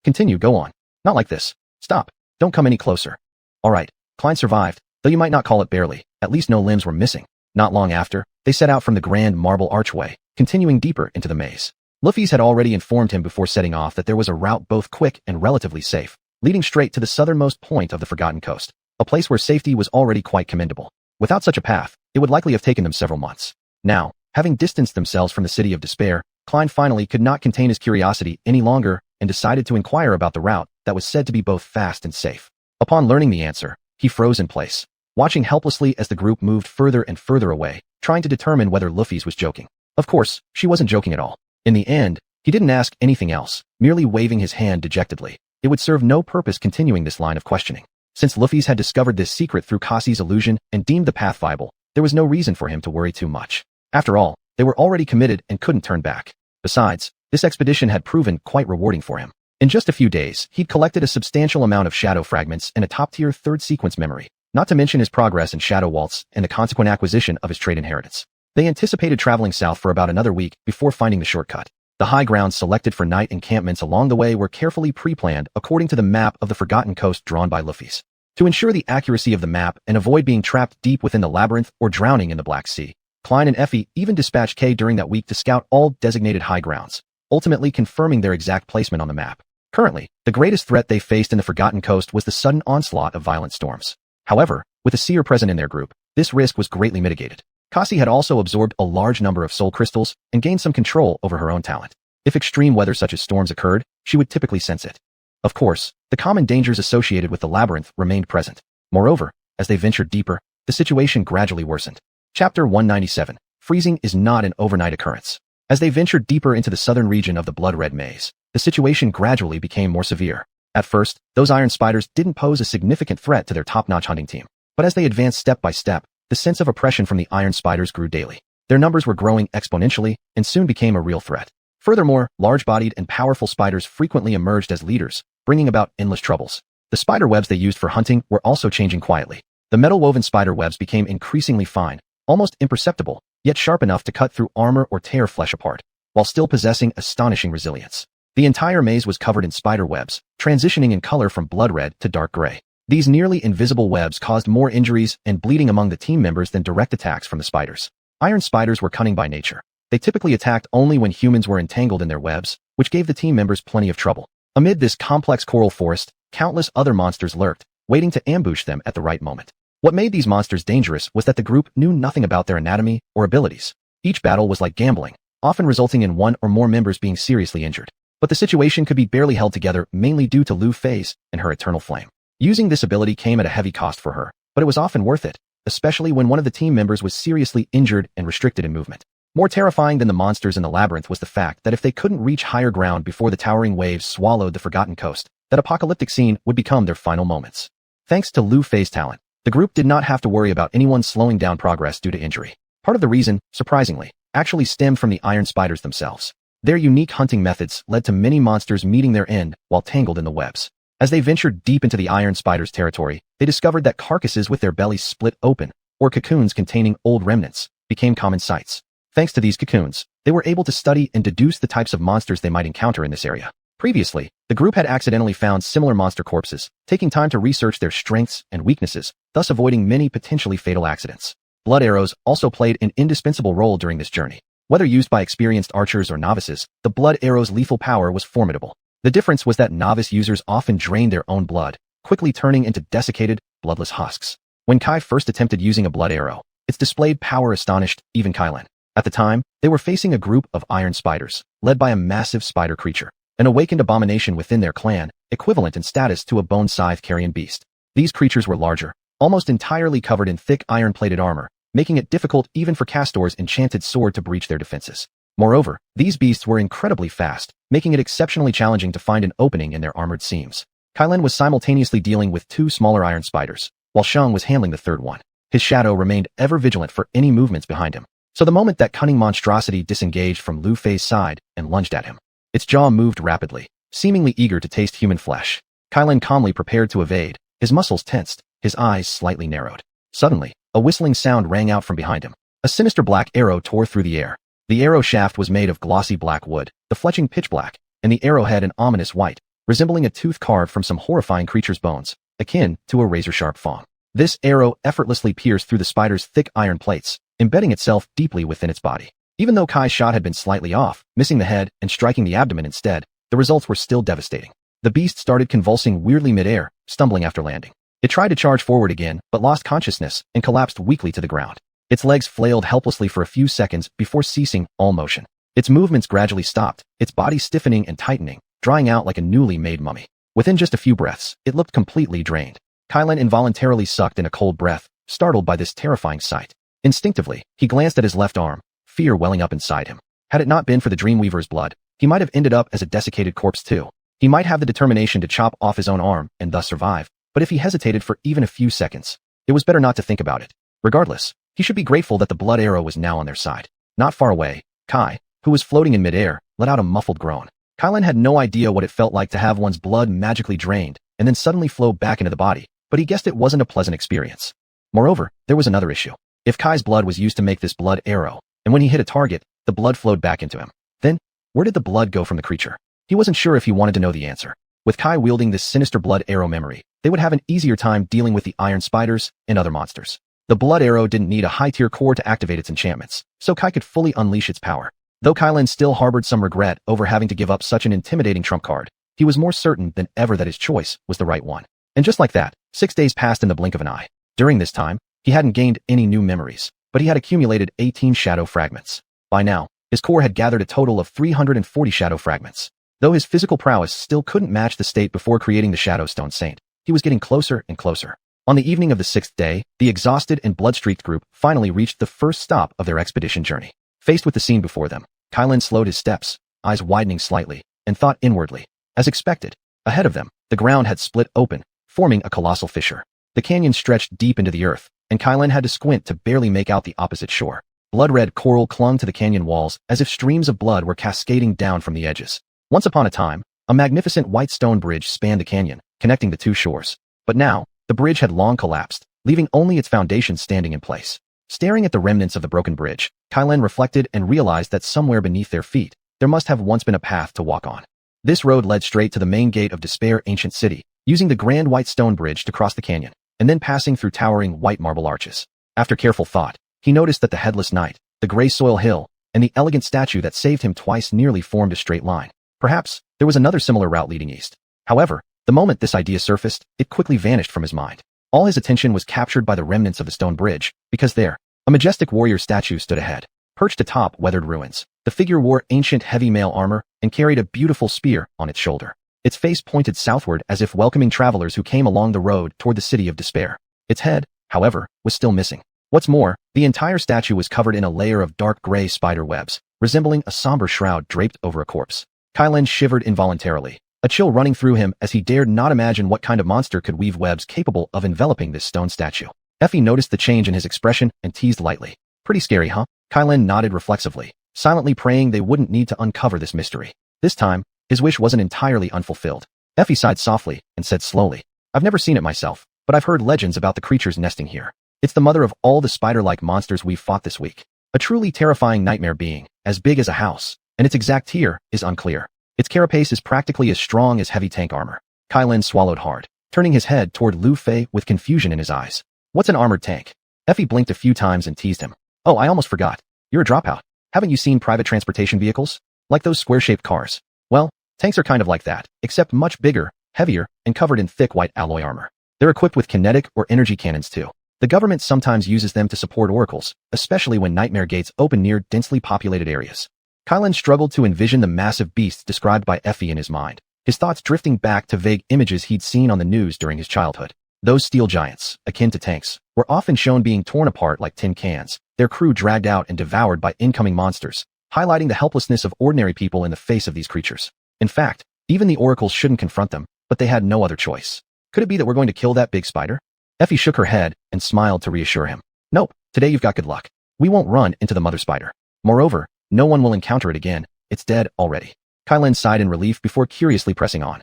Continue, go on. Not like this. Stop. Don't come any closer. All right. Klein survived, though you might not call it barely. At least no limbs were missing. Not long after, they set out from the grand marble archway, continuing deeper into the maze. Luffy's had already informed him before setting off that there was a route both quick and relatively safe, leading straight to the southernmost point of the Forgotten Coast, a place where safety was already quite commendable. Without such a path, it would likely have taken them several months. Now, having distanced themselves from the City of Despair, Klein finally could not contain his curiosity any longer and decided to inquire about the route that was said to be both fast and safe. Upon learning the answer, he froze in place, watching helplessly as the group moved further and further away, trying to determine whether Luffy's was joking. Of course, she wasn't joking at all. In the end, he didn't ask anything else, merely waving his hand dejectedly. It would serve no purpose continuing this line of questioning. Since Luffy's had discovered this secret through Cassie's illusion and deemed the path viable, there was no reason for him to worry too much. After all, they were already committed and couldn't turn back. Besides, this expedition had proven quite rewarding for him. In just a few days, he'd collected a substantial amount of shadow fragments and a top-tier third sequence memory, not to mention his progress in Shadow Waltz and the consequent acquisition of his trait inheritance. They anticipated traveling south for about another week before finding the shortcut. The high grounds selected for night encampments along the way were carefully pre-planned according to the map of the Forgotten Coast drawn by Luffy's. To ensure the accuracy of the map and avoid being trapped deep within the labyrinth or drowning in the Black Sea, Klein and Effie even dispatched Kay during that week to scout all designated high grounds, ultimately confirming their exact placement on the map. Currently, the greatest threat they faced in the Forgotten Coast was the sudden onslaught of violent storms. However, with a seer present in their group, this risk was greatly mitigated. Cassie had also absorbed a large number of soul crystals and gained some control over her own talent. If extreme weather such as storms occurred, she would typically sense it. Of course, the common dangers associated with the labyrinth remained present. Moreover, as they ventured deeper, the situation gradually worsened. Chapter 197. Freezing is not an overnight occurrence. As they ventured deeper into the southern region of the Blood-Red Maze, the situation gradually became more severe. At first, those iron spiders didn't pose a significant threat to their top-notch hunting team. But as they advanced step by step, the sense of oppression from the iron spiders grew daily. Their numbers were growing exponentially and soon became a real threat. Furthermore, large-bodied and powerful spiders frequently emerged as leaders, bringing about endless troubles. The spider webs they used for hunting were also changing quietly. The metal-woven spider webs became increasingly fine, almost imperceptible, yet sharp enough to cut through armor or tear flesh apart, while still possessing astonishing resilience. The entire maze was covered in spider webs, transitioning in color from blood red to dark gray. These nearly invisible webs caused more injuries and bleeding among the team members than direct attacks from the spiders. Iron spiders were cunning by nature. They typically attacked only when humans were entangled in their webs, which gave the team members plenty of trouble. Amid this complex coral forest, countless other monsters lurked, waiting to ambush them at the right moment. What made these monsters dangerous was that the group knew nothing about their anatomy or abilities. Each battle was like gambling, often resulting in one or more members being seriously injured. But the situation could be barely held together mainly due to Lu Fei's and her eternal flame. Using this ability came at a heavy cost for her, but it was often worth it, especially when one of the team members was seriously injured and restricted in movement. More terrifying than the monsters in the labyrinth was the fact that if they couldn't reach higher ground before the towering waves swallowed the forgotten coast, that apocalyptic scene would become their final moments. Thanks to Lu Fei's talent, the group did not have to worry about anyone slowing down progress due to injury. Part of the reason, surprisingly, actually stemmed from the iron spiders themselves. Their unique hunting methods led to many monsters meeting their end while tangled in the webs. As they ventured deep into the iron spiders' territory, they discovered that carcasses with their bellies split open, or cocoons containing old remnants, became common sights. Thanks to these cocoons, they were able to study and deduce the types of monsters they might encounter in this area. Previously, the group had accidentally found similar monster corpses, taking time to research their strengths and weaknesses, thus avoiding many potentially fatal accidents. Blood arrows also played an indispensable role during this journey. Whether used by experienced archers or novices, the blood arrow's lethal power was formidable. The difference was that novice users often drained their own blood, quickly turning into desiccated, bloodless husks. When Kai first attempted using a blood arrow, its displayed power astonished even Kailan. At the time, they were facing a group of iron spiders, led by a massive spider creature, an awakened abomination within their clan, equivalent in status to a bone scythe carrion beast. These creatures were larger, almost entirely covered in thick iron-plated armor, making it difficult even for Castor's enchanted sword to breach their defenses. Moreover, these beasts were incredibly fast, making it exceptionally challenging to find an opening in their armored seams. Kailan was simultaneously dealing with two smaller iron spiders, while Shang was handling the third one. His shadow remained ever vigilant for any movements behind him. So the moment that cunning monstrosity disengaged from Lu Fei's side and lunged at him, its jaw moved rapidly, seemingly eager to taste human flesh. Kailan calmly prepared to evade, his muscles tensed, his eyes slightly narrowed. Suddenly, a whistling sound rang out from behind him. A sinister black arrow tore through the air. The arrow shaft was made of glossy black wood, the fletching pitch black, and the arrowhead an ominous white, resembling a tooth carved from some horrifying creature's bones, akin to a razor-sharp fang. This arrow effortlessly pierced through the spider's thick iron plates, embedding itself deeply within its body. Even though Kai's shot had been slightly off, missing the head and striking the abdomen instead, the results were still devastating. The beast started convulsing weirdly mid-air, stumbling after landing. It tried to charge forward again, but lost consciousness and collapsed weakly to the ground. Its legs flailed helplessly for a few seconds before ceasing all motion. Its movements gradually stopped, its body stiffening and tightening, drying out like a newly made mummy. Within just a few breaths, it looked completely drained. Kailan involuntarily sucked in a cold breath, startled by this terrifying sight. Instinctively, he glanced at his left arm, fear welling up inside him. Had it not been for the Dreamweaver's blood, he might have ended up as a desiccated corpse too. He might have the determination to chop off his own arm and thus survive, but if he hesitated for even a few seconds, it was better not to think about it. Regardless, he should be grateful that the blood arrow was now on their side. Not far away, Kai, who was floating in midair, let out a muffled groan. Kailan had no idea what it felt like to have one's blood magically drained and then suddenly flow back into the body, but he guessed it wasn't a pleasant experience. Moreover, there was another issue. If Kai's blood was used to make this blood arrow, and when he hit a target, the blood flowed back into him, then, where did the blood go from the creature? He wasn't sure if he wanted to know the answer. With Kai wielding this sinister blood arrow memory, they would have an easier time dealing with the iron spiders and other monsters. The blood arrow didn't need a high-tier core to activate its enchantments, so Kai could fully unleash its power. Though Kailan still harbored some regret over having to give up such an intimidating trump card, he was more certain than ever that his choice was the right one. And just like that, 6 days passed in the blink of an eye. During this time, he hadn't gained any new memories, but he had accumulated 18 shadow fragments. By now, his core had gathered a total of 340 shadow fragments. Though his physical prowess still couldn't match the state before creating the Shadow Stone Saint, he was getting closer and closer. On the evening of the 6th day, the exhausted and blood-streaked group finally reached the first stop of their expedition journey. Faced with the scene before them, Kailan slowed his steps, eyes widening slightly, and thought inwardly. As expected, ahead of them, the ground had split open, forming a colossal fissure. The canyon stretched deep into the earth, and Kailan had to squint to barely make out the opposite shore. Blood-red coral clung to the canyon walls as if streams of blood were cascading down from the edges. Once upon a time, a magnificent white stone bridge spanned the canyon, connecting the two shores. But now, the bridge had long collapsed, leaving only its foundation standing in place. Staring at the remnants of the broken bridge, Kailan reflected and realized that somewhere beneath their feet, there must have once been a path to walk on. This road led straight to the main gate of Despair Ancient City, using the grand white stone bridge to cross the canyon, and then passing through towering white marble arches. After careful thought, he noticed that the headless knight, the gray soil hill, and the elegant statue that saved him twice nearly formed a straight line. Perhaps, there was another similar route leading east. However, the moment this idea surfaced, it quickly vanished from his mind. All his attention was captured by the remnants of the stone bridge, because there, a majestic warrior statue stood ahead. perched atop weathered ruins. The figure wore ancient heavy mail armor and carried a beautiful spear on its shoulder. Its face pointed southward as if welcoming travelers who came along the road toward the city of despair. Its head, however, was still missing. What's more, the entire statue was covered in a layer of dark gray spider webs, resembling a somber shroud draped over a corpse. Kylan shivered involuntarily, a chill running through him as he dared not imagine what kind of monster could weave webs capable of enveloping this stone statue. Effie noticed the change in his expression and teased lightly. Pretty scary, huh? Kylan nodded reflexively, silently praying they wouldn't need to uncover this mystery. This time, his wish wasn't entirely unfulfilled. Effie sighed softly and said slowly, I've never seen it myself, but I've heard legends about the creatures nesting here. It's the mother of all the spider-like monsters we've fought this week. A truly terrifying nightmare being, as big as a house, and its exact tier is unclear. Its carapace is practically as strong as heavy tank armor. Kylan swallowed hard, turning his head toward Lu Fei with confusion in his eyes. What's an armored tank? Effie blinked a few times and teased him. Oh, I almost forgot. You're a dropout. Haven't you seen private transportation vehicles? Like those square-shaped cars. Well, tanks are kind of like that, except much bigger, heavier, and covered in thick white alloy armor. They're equipped with kinetic or energy cannons too. The government sometimes uses them to support oracles, especially when nightmare gates open near densely populated areas. Kylan struggled to envision the massive beasts described by Effie in his mind, his thoughts drifting back to vague images he'd seen on the news during his childhood. Those steel giants, akin to tanks, were often shown being torn apart like tin cans, their crew dragged out and devoured by incoming monsters, highlighting the helplessness of ordinary people in the face of these creatures. In fact, even the oracles shouldn't confront them, but they had no other choice. Could it be that we're going to kill that big spider? Effie shook her head and smiled to reassure him. Nope, today you've got good luck. We won't run into the mother spider. Moreover, no one will encounter it again. It's dead already. Kylan sighed in relief before curiously pressing on.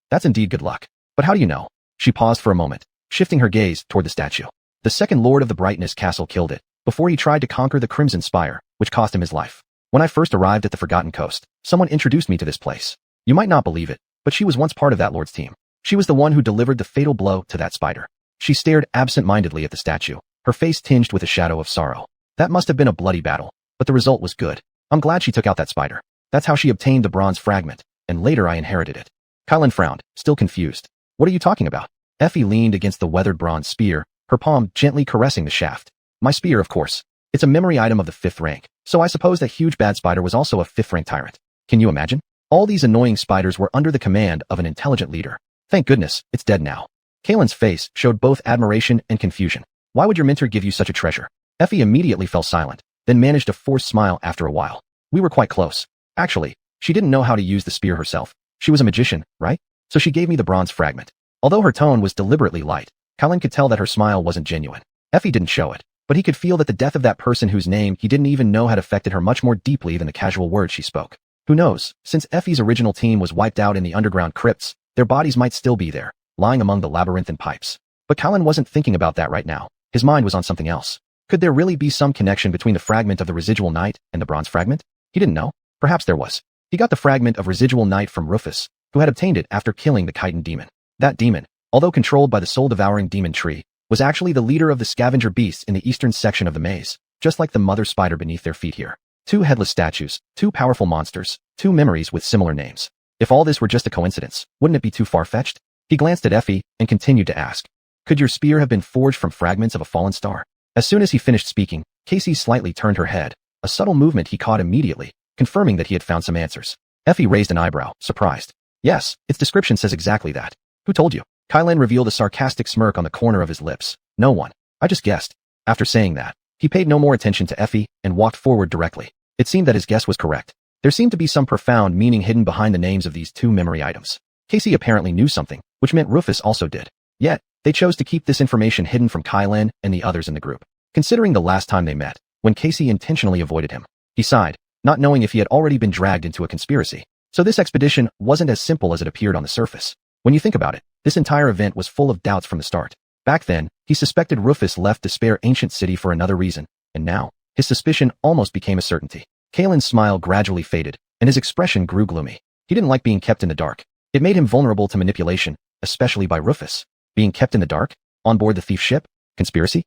That's indeed good luck. But how do you know? She paused for a moment, shifting her gaze toward the statue. The second Lord of the Brightness Castle killed it, before he tried to conquer the Crimson Spire, which cost him his life. When I first arrived at the Forgotten Coast, someone introduced me to this place. You might not believe it, but she was once part of that lord's team. She was the one who delivered the fatal blow to that spider. She stared absent-mindedly at the statue, her face tinged with a shadow of sorrow. That must have been a bloody battle, but the result was good. I'm glad she took out that spider. That's how she obtained the bronze fragment, and later I inherited it. Kylan frowned, still confused. What are you talking about? Effie leaned against the weathered bronze spear, her palm gently caressing the shaft. My spear, of course. It's a memory item of the 5th rank, so I suppose that huge bad spider was also a 5th rank tyrant. Can you imagine? All these annoying spiders were under the command of an intelligent leader. Thank goodness, it's dead now. Kalen's face showed both admiration and confusion. Why would your mentor give you such a treasure? Effie immediately fell silent, then managed a forced smile after a while. We were quite close. Actually, she didn't know how to use the spear herself. She was a magician, right? So she gave me the bronze fragment. Although her tone was deliberately light, Kylan could tell that her smile wasn't genuine. Effie didn't show it, but he could feel that the death of that person whose name he didn't even know had affected her much more deeply than the casual words she spoke. Who knows, since Effie's original team was wiped out in the underground crypts, their bodies might still be there, lying among the labyrinthine pipes. But Kylan wasn't thinking about that right now. His mind was on something else. Could there really be some connection between the fragment of the residual night and the bronze fragment? He didn't know. Perhaps there was. He got the fragment of residual night from Rufus, who had obtained it after killing the chitin demon. That demon, although controlled by the soul-devouring demon tree, was actually the leader of the scavenger beasts in the eastern section of the maze, just like the mother spider beneath their feet here. 2 headless statues, 2 powerful monsters, 2 memories with similar names. If all this were just a coincidence, wouldn't it be too far-fetched? He glanced at Effie and continued to ask, could your spear have been forged from fragments of a fallen star? As soon as he finished speaking, Casey slightly turned her head, a subtle movement he caught immediately, confirming that he had found some answers. Effie raised an eyebrow, surprised. Yes, its description says exactly that. Who told you? Kylan revealed a sarcastic smirk on the corner of his lips. No one. I just guessed. After saying that, he paid no more attention to Effie and walked forward directly. It seemed that his guess was correct. There seemed to be some profound meaning hidden behind the names of these 2 memory items. Casey apparently knew something, which meant Rufus also did. Yet, they chose to keep this information hidden from Kylan and the others in the group. Considering the last time they met, when Casey intentionally avoided him, he sighed, not knowing if he had already been dragged into a conspiracy. So this expedition wasn't as simple as it appeared on the surface. When you think about it, this entire event was full of doubts from the start. Back then, he suspected Rufus left Despair Ancient City for another reason, and now, his suspicion almost became a certainty. Kalen's smile gradually faded, and his expression grew gloomy. He didn't like being kept in the dark. It made him vulnerable to manipulation, especially by Rufus. Being kept in the dark? On board the thief ship? Conspiracy?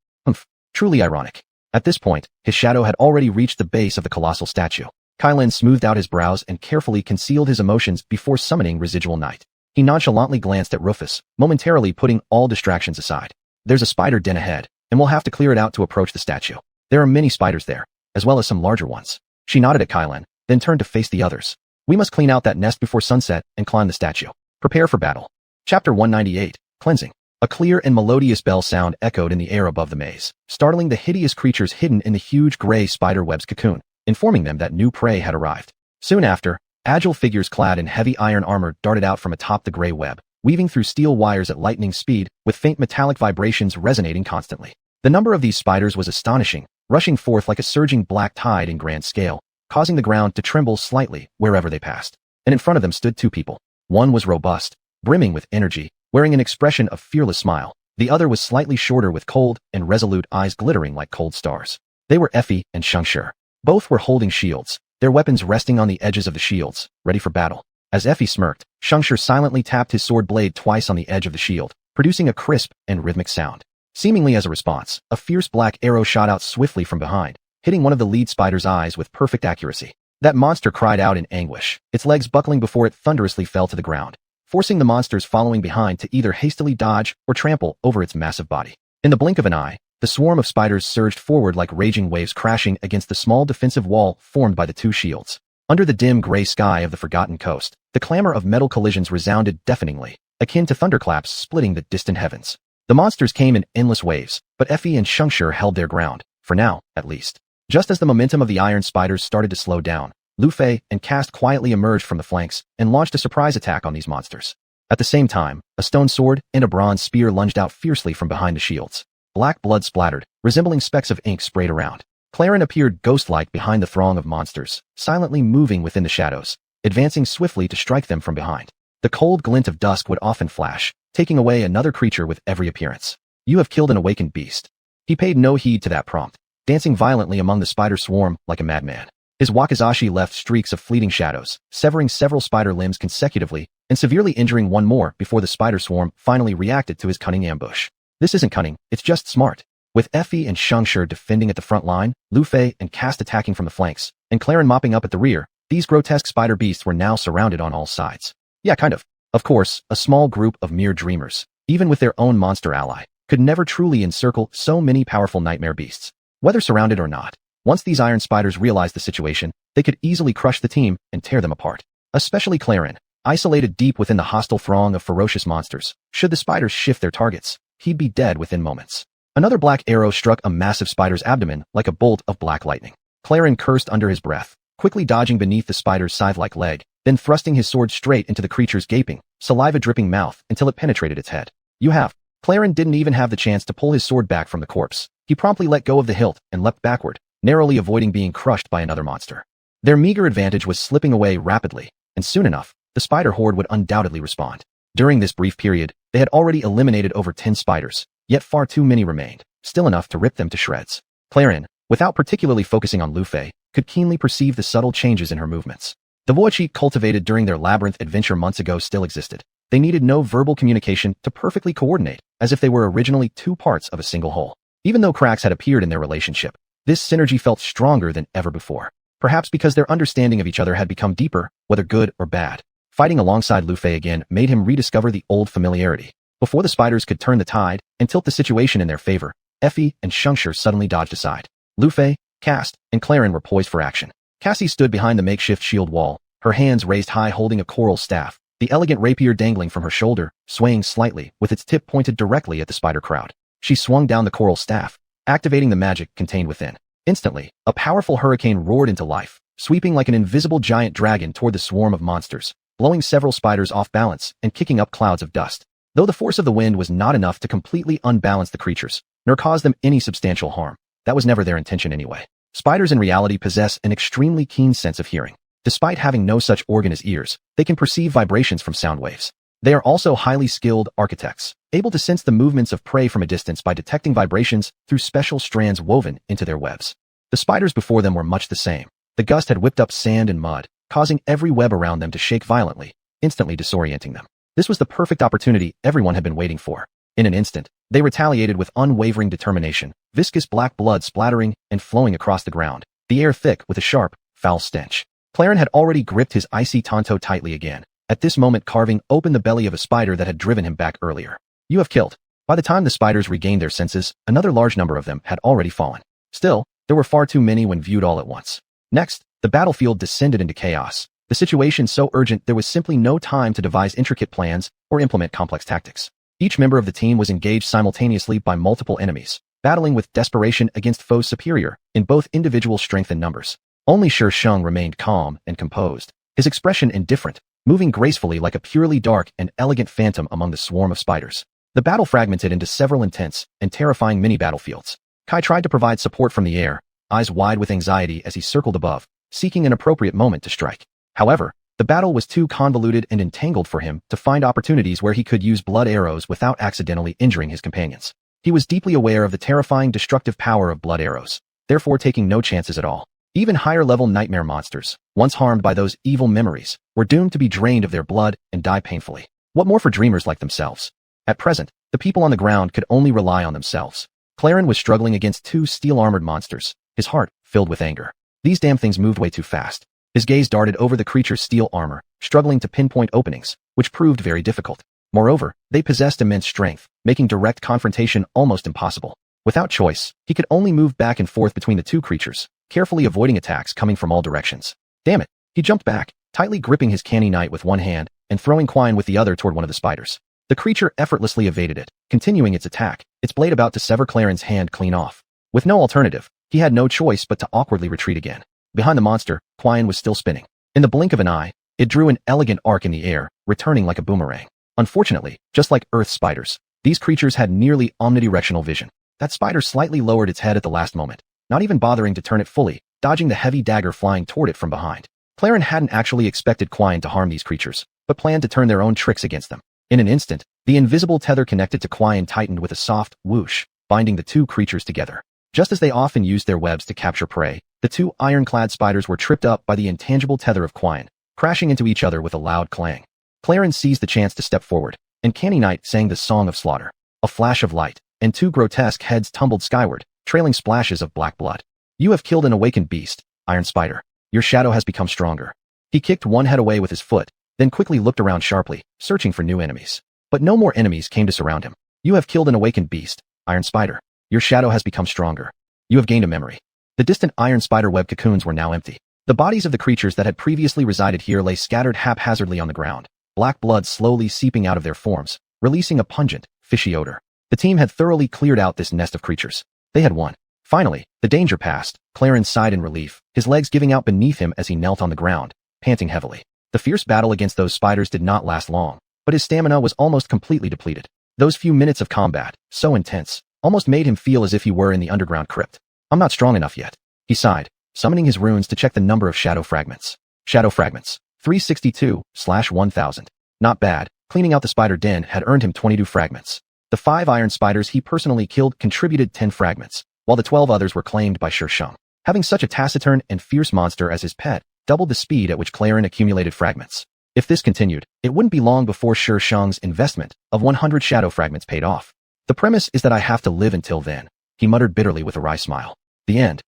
Truly ironic. At this point, his shadow had already reached the base of the colossal statue. Kylan smoothed out his brows and carefully concealed his emotions before summoning Residual Night. He nonchalantly glanced at Rufus, momentarily putting all distractions aside. There's a spider den ahead, and we'll have to clear it out to approach the statue. There are many spiders there. as well as some larger ones. She nodded at Kylan, then turned to face the others. We must clean out that nest before sunset and climb the statue. Prepare for battle. Chapter 198, Cleansing. A clear and melodious bell sound echoed in the air above the maze, startling the hideous creatures hidden in the huge gray spider-web's cocoon, informing them that new prey had arrived. Soon after, agile figures clad in heavy iron armor darted out from atop the gray web, weaving through steel wires at lightning speed, with faint metallic vibrations resonating constantly. The number of these spiders was astonishing, rushing forth like a surging black tide in grand scale, causing the ground to tremble slightly wherever they passed. And in front of them stood two people. One was robust, brimming with energy, wearing an expression of fearless smile. The other was slightly shorter with cold and resolute eyes glittering like cold stars. They were Effie and Xuanhuan. Both were holding shields, their weapons resting on the edges of the shields, ready for battle. As Effie smirked, Xuanhuan silently tapped his sword blade twice on the edge of the shield, producing a crisp and rhythmic sound. Seemingly as a response, a fierce black arrow shot out swiftly from behind, hitting one of the lead spider's eyes with perfect accuracy. That monster cried out in anguish, its legs buckling before it thunderously fell to the ground, forcing the monsters following behind to either hastily dodge or trample over its massive body. In the blink of an eye, the swarm of spiders surged forward like raging waves crashing against the small defensive wall formed by the two shields. Under the dim gray sky of the Forgotten Coast, the clamor of metal collisions resounded deafeningly, akin to thunderclaps splitting the distant heavens. The monsters came in endless waves, but Effie and Xuanhuan held their ground, for now, at least. Just as the momentum of the iron spiders started to slow down, Lu Fei and Cast quietly emerged from the flanks and launched a surprise attack on these monsters. At the same time, a stone sword and a bronze spear lunged out fiercely from behind the shields. Black blood splattered, resembling specks of ink sprayed around. Claren appeared ghost-like behind the throng of monsters, silently moving within the shadows, advancing swiftly to strike them from behind. The cold glint of dusk would often flash, taking away another creature with every appearance. You have killed an awakened beast. He paid no heed to that prompt, dancing violently among the spider swarm like a madman. His wakizashi left streaks of fleeting shadows, severing several spider limbs consecutively and severely injuring one more before the spider swarm finally reacted to his cunning ambush. This isn't cunning, it's just smart. With Effie and Xuanhuan defending at the front line, Lu Fei and Cast attacking from the flanks, and Claren mopping up at the rear, these grotesque spider beasts were now surrounded on all sides. Yeah, kind of. Of course, a small group of mere dreamers, even with their own monster ally, could never truly encircle so many powerful nightmare beasts. Whether surrounded or not, once these iron spiders realized the situation, they could easily crush the team and tear them apart. Especially Claren, isolated deep within the hostile throng of ferocious monsters. Should the spiders shift their targets, he'd be dead within moments. Another black arrow struck a massive spider's abdomen like a bolt of black lightning. Claren cursed under his breath, quickly dodging beneath the spider's scythe-like leg, then thrusting his sword straight into the creature's gaping, saliva-dripping mouth until it penetrated its head. You have. Claren didn't even have the chance to pull his sword back from the corpse. He promptly let go of the hilt and leapt backward, narrowly avoiding being crushed by another monster. Their meager advantage was slipping away rapidly, and soon enough, the spider horde would undoubtedly respond. During this brief period, they had already eliminated over 10 spiders, yet far too many remained, still enough to rip them to shreds. Claren, without particularly focusing on Lu Fei, could keenly perceive the subtle changes in her movements. The voice cultivated during their labyrinth adventure months ago still existed. They needed no verbal communication to perfectly coordinate, as if they were originally two parts of a single whole. Even though cracks had appeared in their relationship, this synergy felt stronger than ever before. Perhaps because their understanding of each other had become deeper, whether good or bad. Fighting alongside Lu Fei again made him rediscover the old familiarity. Before the spiders could turn the tide and tilt the situation in their favor, Effie and Xuanhuan suddenly dodged aside. Lu Fei, Cast, and Claren were poised for action. Cassie stood behind the makeshift shield wall, her hands raised high holding a coral staff, the elegant rapier dangling from her shoulder, swaying slightly with its tip pointed directly at the spider crowd. She swung down the coral staff, activating the magic contained within. Instantly, a powerful hurricane roared into life, sweeping like an invisible giant dragon toward the swarm of monsters, blowing several spiders off balance and kicking up clouds of dust. Though the force of the wind was not enough to completely unbalance the creatures, nor cause them any substantial harm, that was never their intention anyway. Spiders in reality possess an extremely keen sense of hearing. Despite having no such organ as ears, they can perceive vibrations from sound waves. They are also highly skilled architects, able to sense the movements of prey from a distance by detecting vibrations through special strands woven into their webs. The spiders before them were much the same. The gust had whipped up sand and mud, causing every web around them to shake violently, instantly disorienting them. This was the perfect opportunity everyone had been waiting for. In an instant, they retaliated with unwavering determination, viscous black blood splattering and flowing across the ground, the air thick with a sharp, foul stench. Claren had already gripped his icy tanto tightly again, at this moment carving open the belly of a spider that had driven him back earlier. You have killed. By the time the spiders regained their senses, another large number of them had already fallen. Still, There were far too many when viewed all at once. Next, the battlefield descended into chaos. The situation so urgent there was simply no time to devise intricate plans or implement complex tactics. Each member of the team was engaged simultaneously by multiple enemies, battling with desperation against foes superior in both individual strength and numbers. Only Shang remained calm and composed, his expression indifferent, moving gracefully like a purely dark and elegant phantom among the swarm of spiders. The battle fragmented into several intense and terrifying mini-battlefields. Kai tried to provide support from the air, eyes wide with anxiety as he circled above, seeking an appropriate moment to strike. However, the battle was too convoluted and entangled for him to find opportunities where he could use blood arrows without accidentally injuring his companions. He was deeply aware of the terrifying destructive power of blood arrows, therefore taking no chances at all. Even higher-level nightmare monsters, once harmed by those evil memories, were doomed to be drained of their blood and die painfully. What more for dreamers like themselves? At present, the people on the ground could only rely on themselves. Claren was struggling against two steel-armored monsters, his heart filled with anger. These damn things moved way too fast. His gaze darted over the creature's steel armor, struggling to pinpoint openings, which proved very difficult. Moreover, they possessed immense strength, making direct confrontation almost impossible. Without choice, he could only move back and forth between the two creatures, carefully avoiding attacks coming from all directions. Damn it! He jumped back, tightly gripping his canny knight with one hand and throwing Xuanhuan with the other toward one of the spiders. The creature effortlessly evaded it, continuing its attack, its blade about to sever Claren's hand clean off. With no alternative, he had no choice but to awkwardly retreat again. Behind the monster, Xuanhuan was still spinning. In the blink of an eye, it drew an elegant arc in the air, returning like a boomerang. Unfortunately, just like Earth spiders, these creatures had nearly omnidirectional vision. That spider slightly lowered its head at the last moment, not even bothering to turn it fully, dodging the heavy dagger flying toward it from behind. Claren hadn't actually expected Xuanhuan to harm these creatures, but planned to turn their own tricks against them. In an instant, the invisible tether connected to Xuanhuan tightened with a soft whoosh, binding the two creatures together. Just as they often used their webs to capture prey, the two ironclad spiders were tripped up by the intangible tether of Xuanhuan, crashing into each other with a loud clang. Claren seized the chance to step forward, and Canny Knight sang the song of slaughter. A flash of light, and two grotesque heads tumbled skyward, trailing splashes of black blood. You have killed an awakened beast, Iron Spider. Your shadow has become stronger. He kicked one head away with his foot, then quickly looked around sharply, searching for new enemies. But no more enemies came to surround him. You have killed an awakened beast, Iron Spider. Your shadow has become stronger. You have gained a memory. The distant Iron Spider web cocoons were now empty. The bodies of the creatures that had previously resided here lay scattered haphazardly on the ground, black blood slowly seeping out of their forms, releasing a pungent, fishy odor. The team had thoroughly cleared out this nest of creatures. They had won. Finally, the danger passed. Claren sighed in relief, his legs giving out beneath him as he knelt on the ground, panting heavily. The fierce battle against those spiders did not last long, but his stamina was almost completely depleted. Those few minutes of combat, so intense, almost made him feel as if he were in the underground crypt. I'm not strong enough yet. He sighed, summoning his runes to check the number of shadow fragments. Shadow fragments. 362/1000. Not bad. Cleaning out the spider den had earned him 22 fragments. The 5 iron spiders he personally killed contributed 10 fragments, while the 12 others were claimed by Shang. Having such a taciturn and fierce monster as his pet doubled the speed at which Claren accumulated fragments. If this continued, it wouldn't be long before Shang's investment of 100 shadow fragments paid off. The premise is that I have to live until then, he muttered bitterly with a wry smile. The end.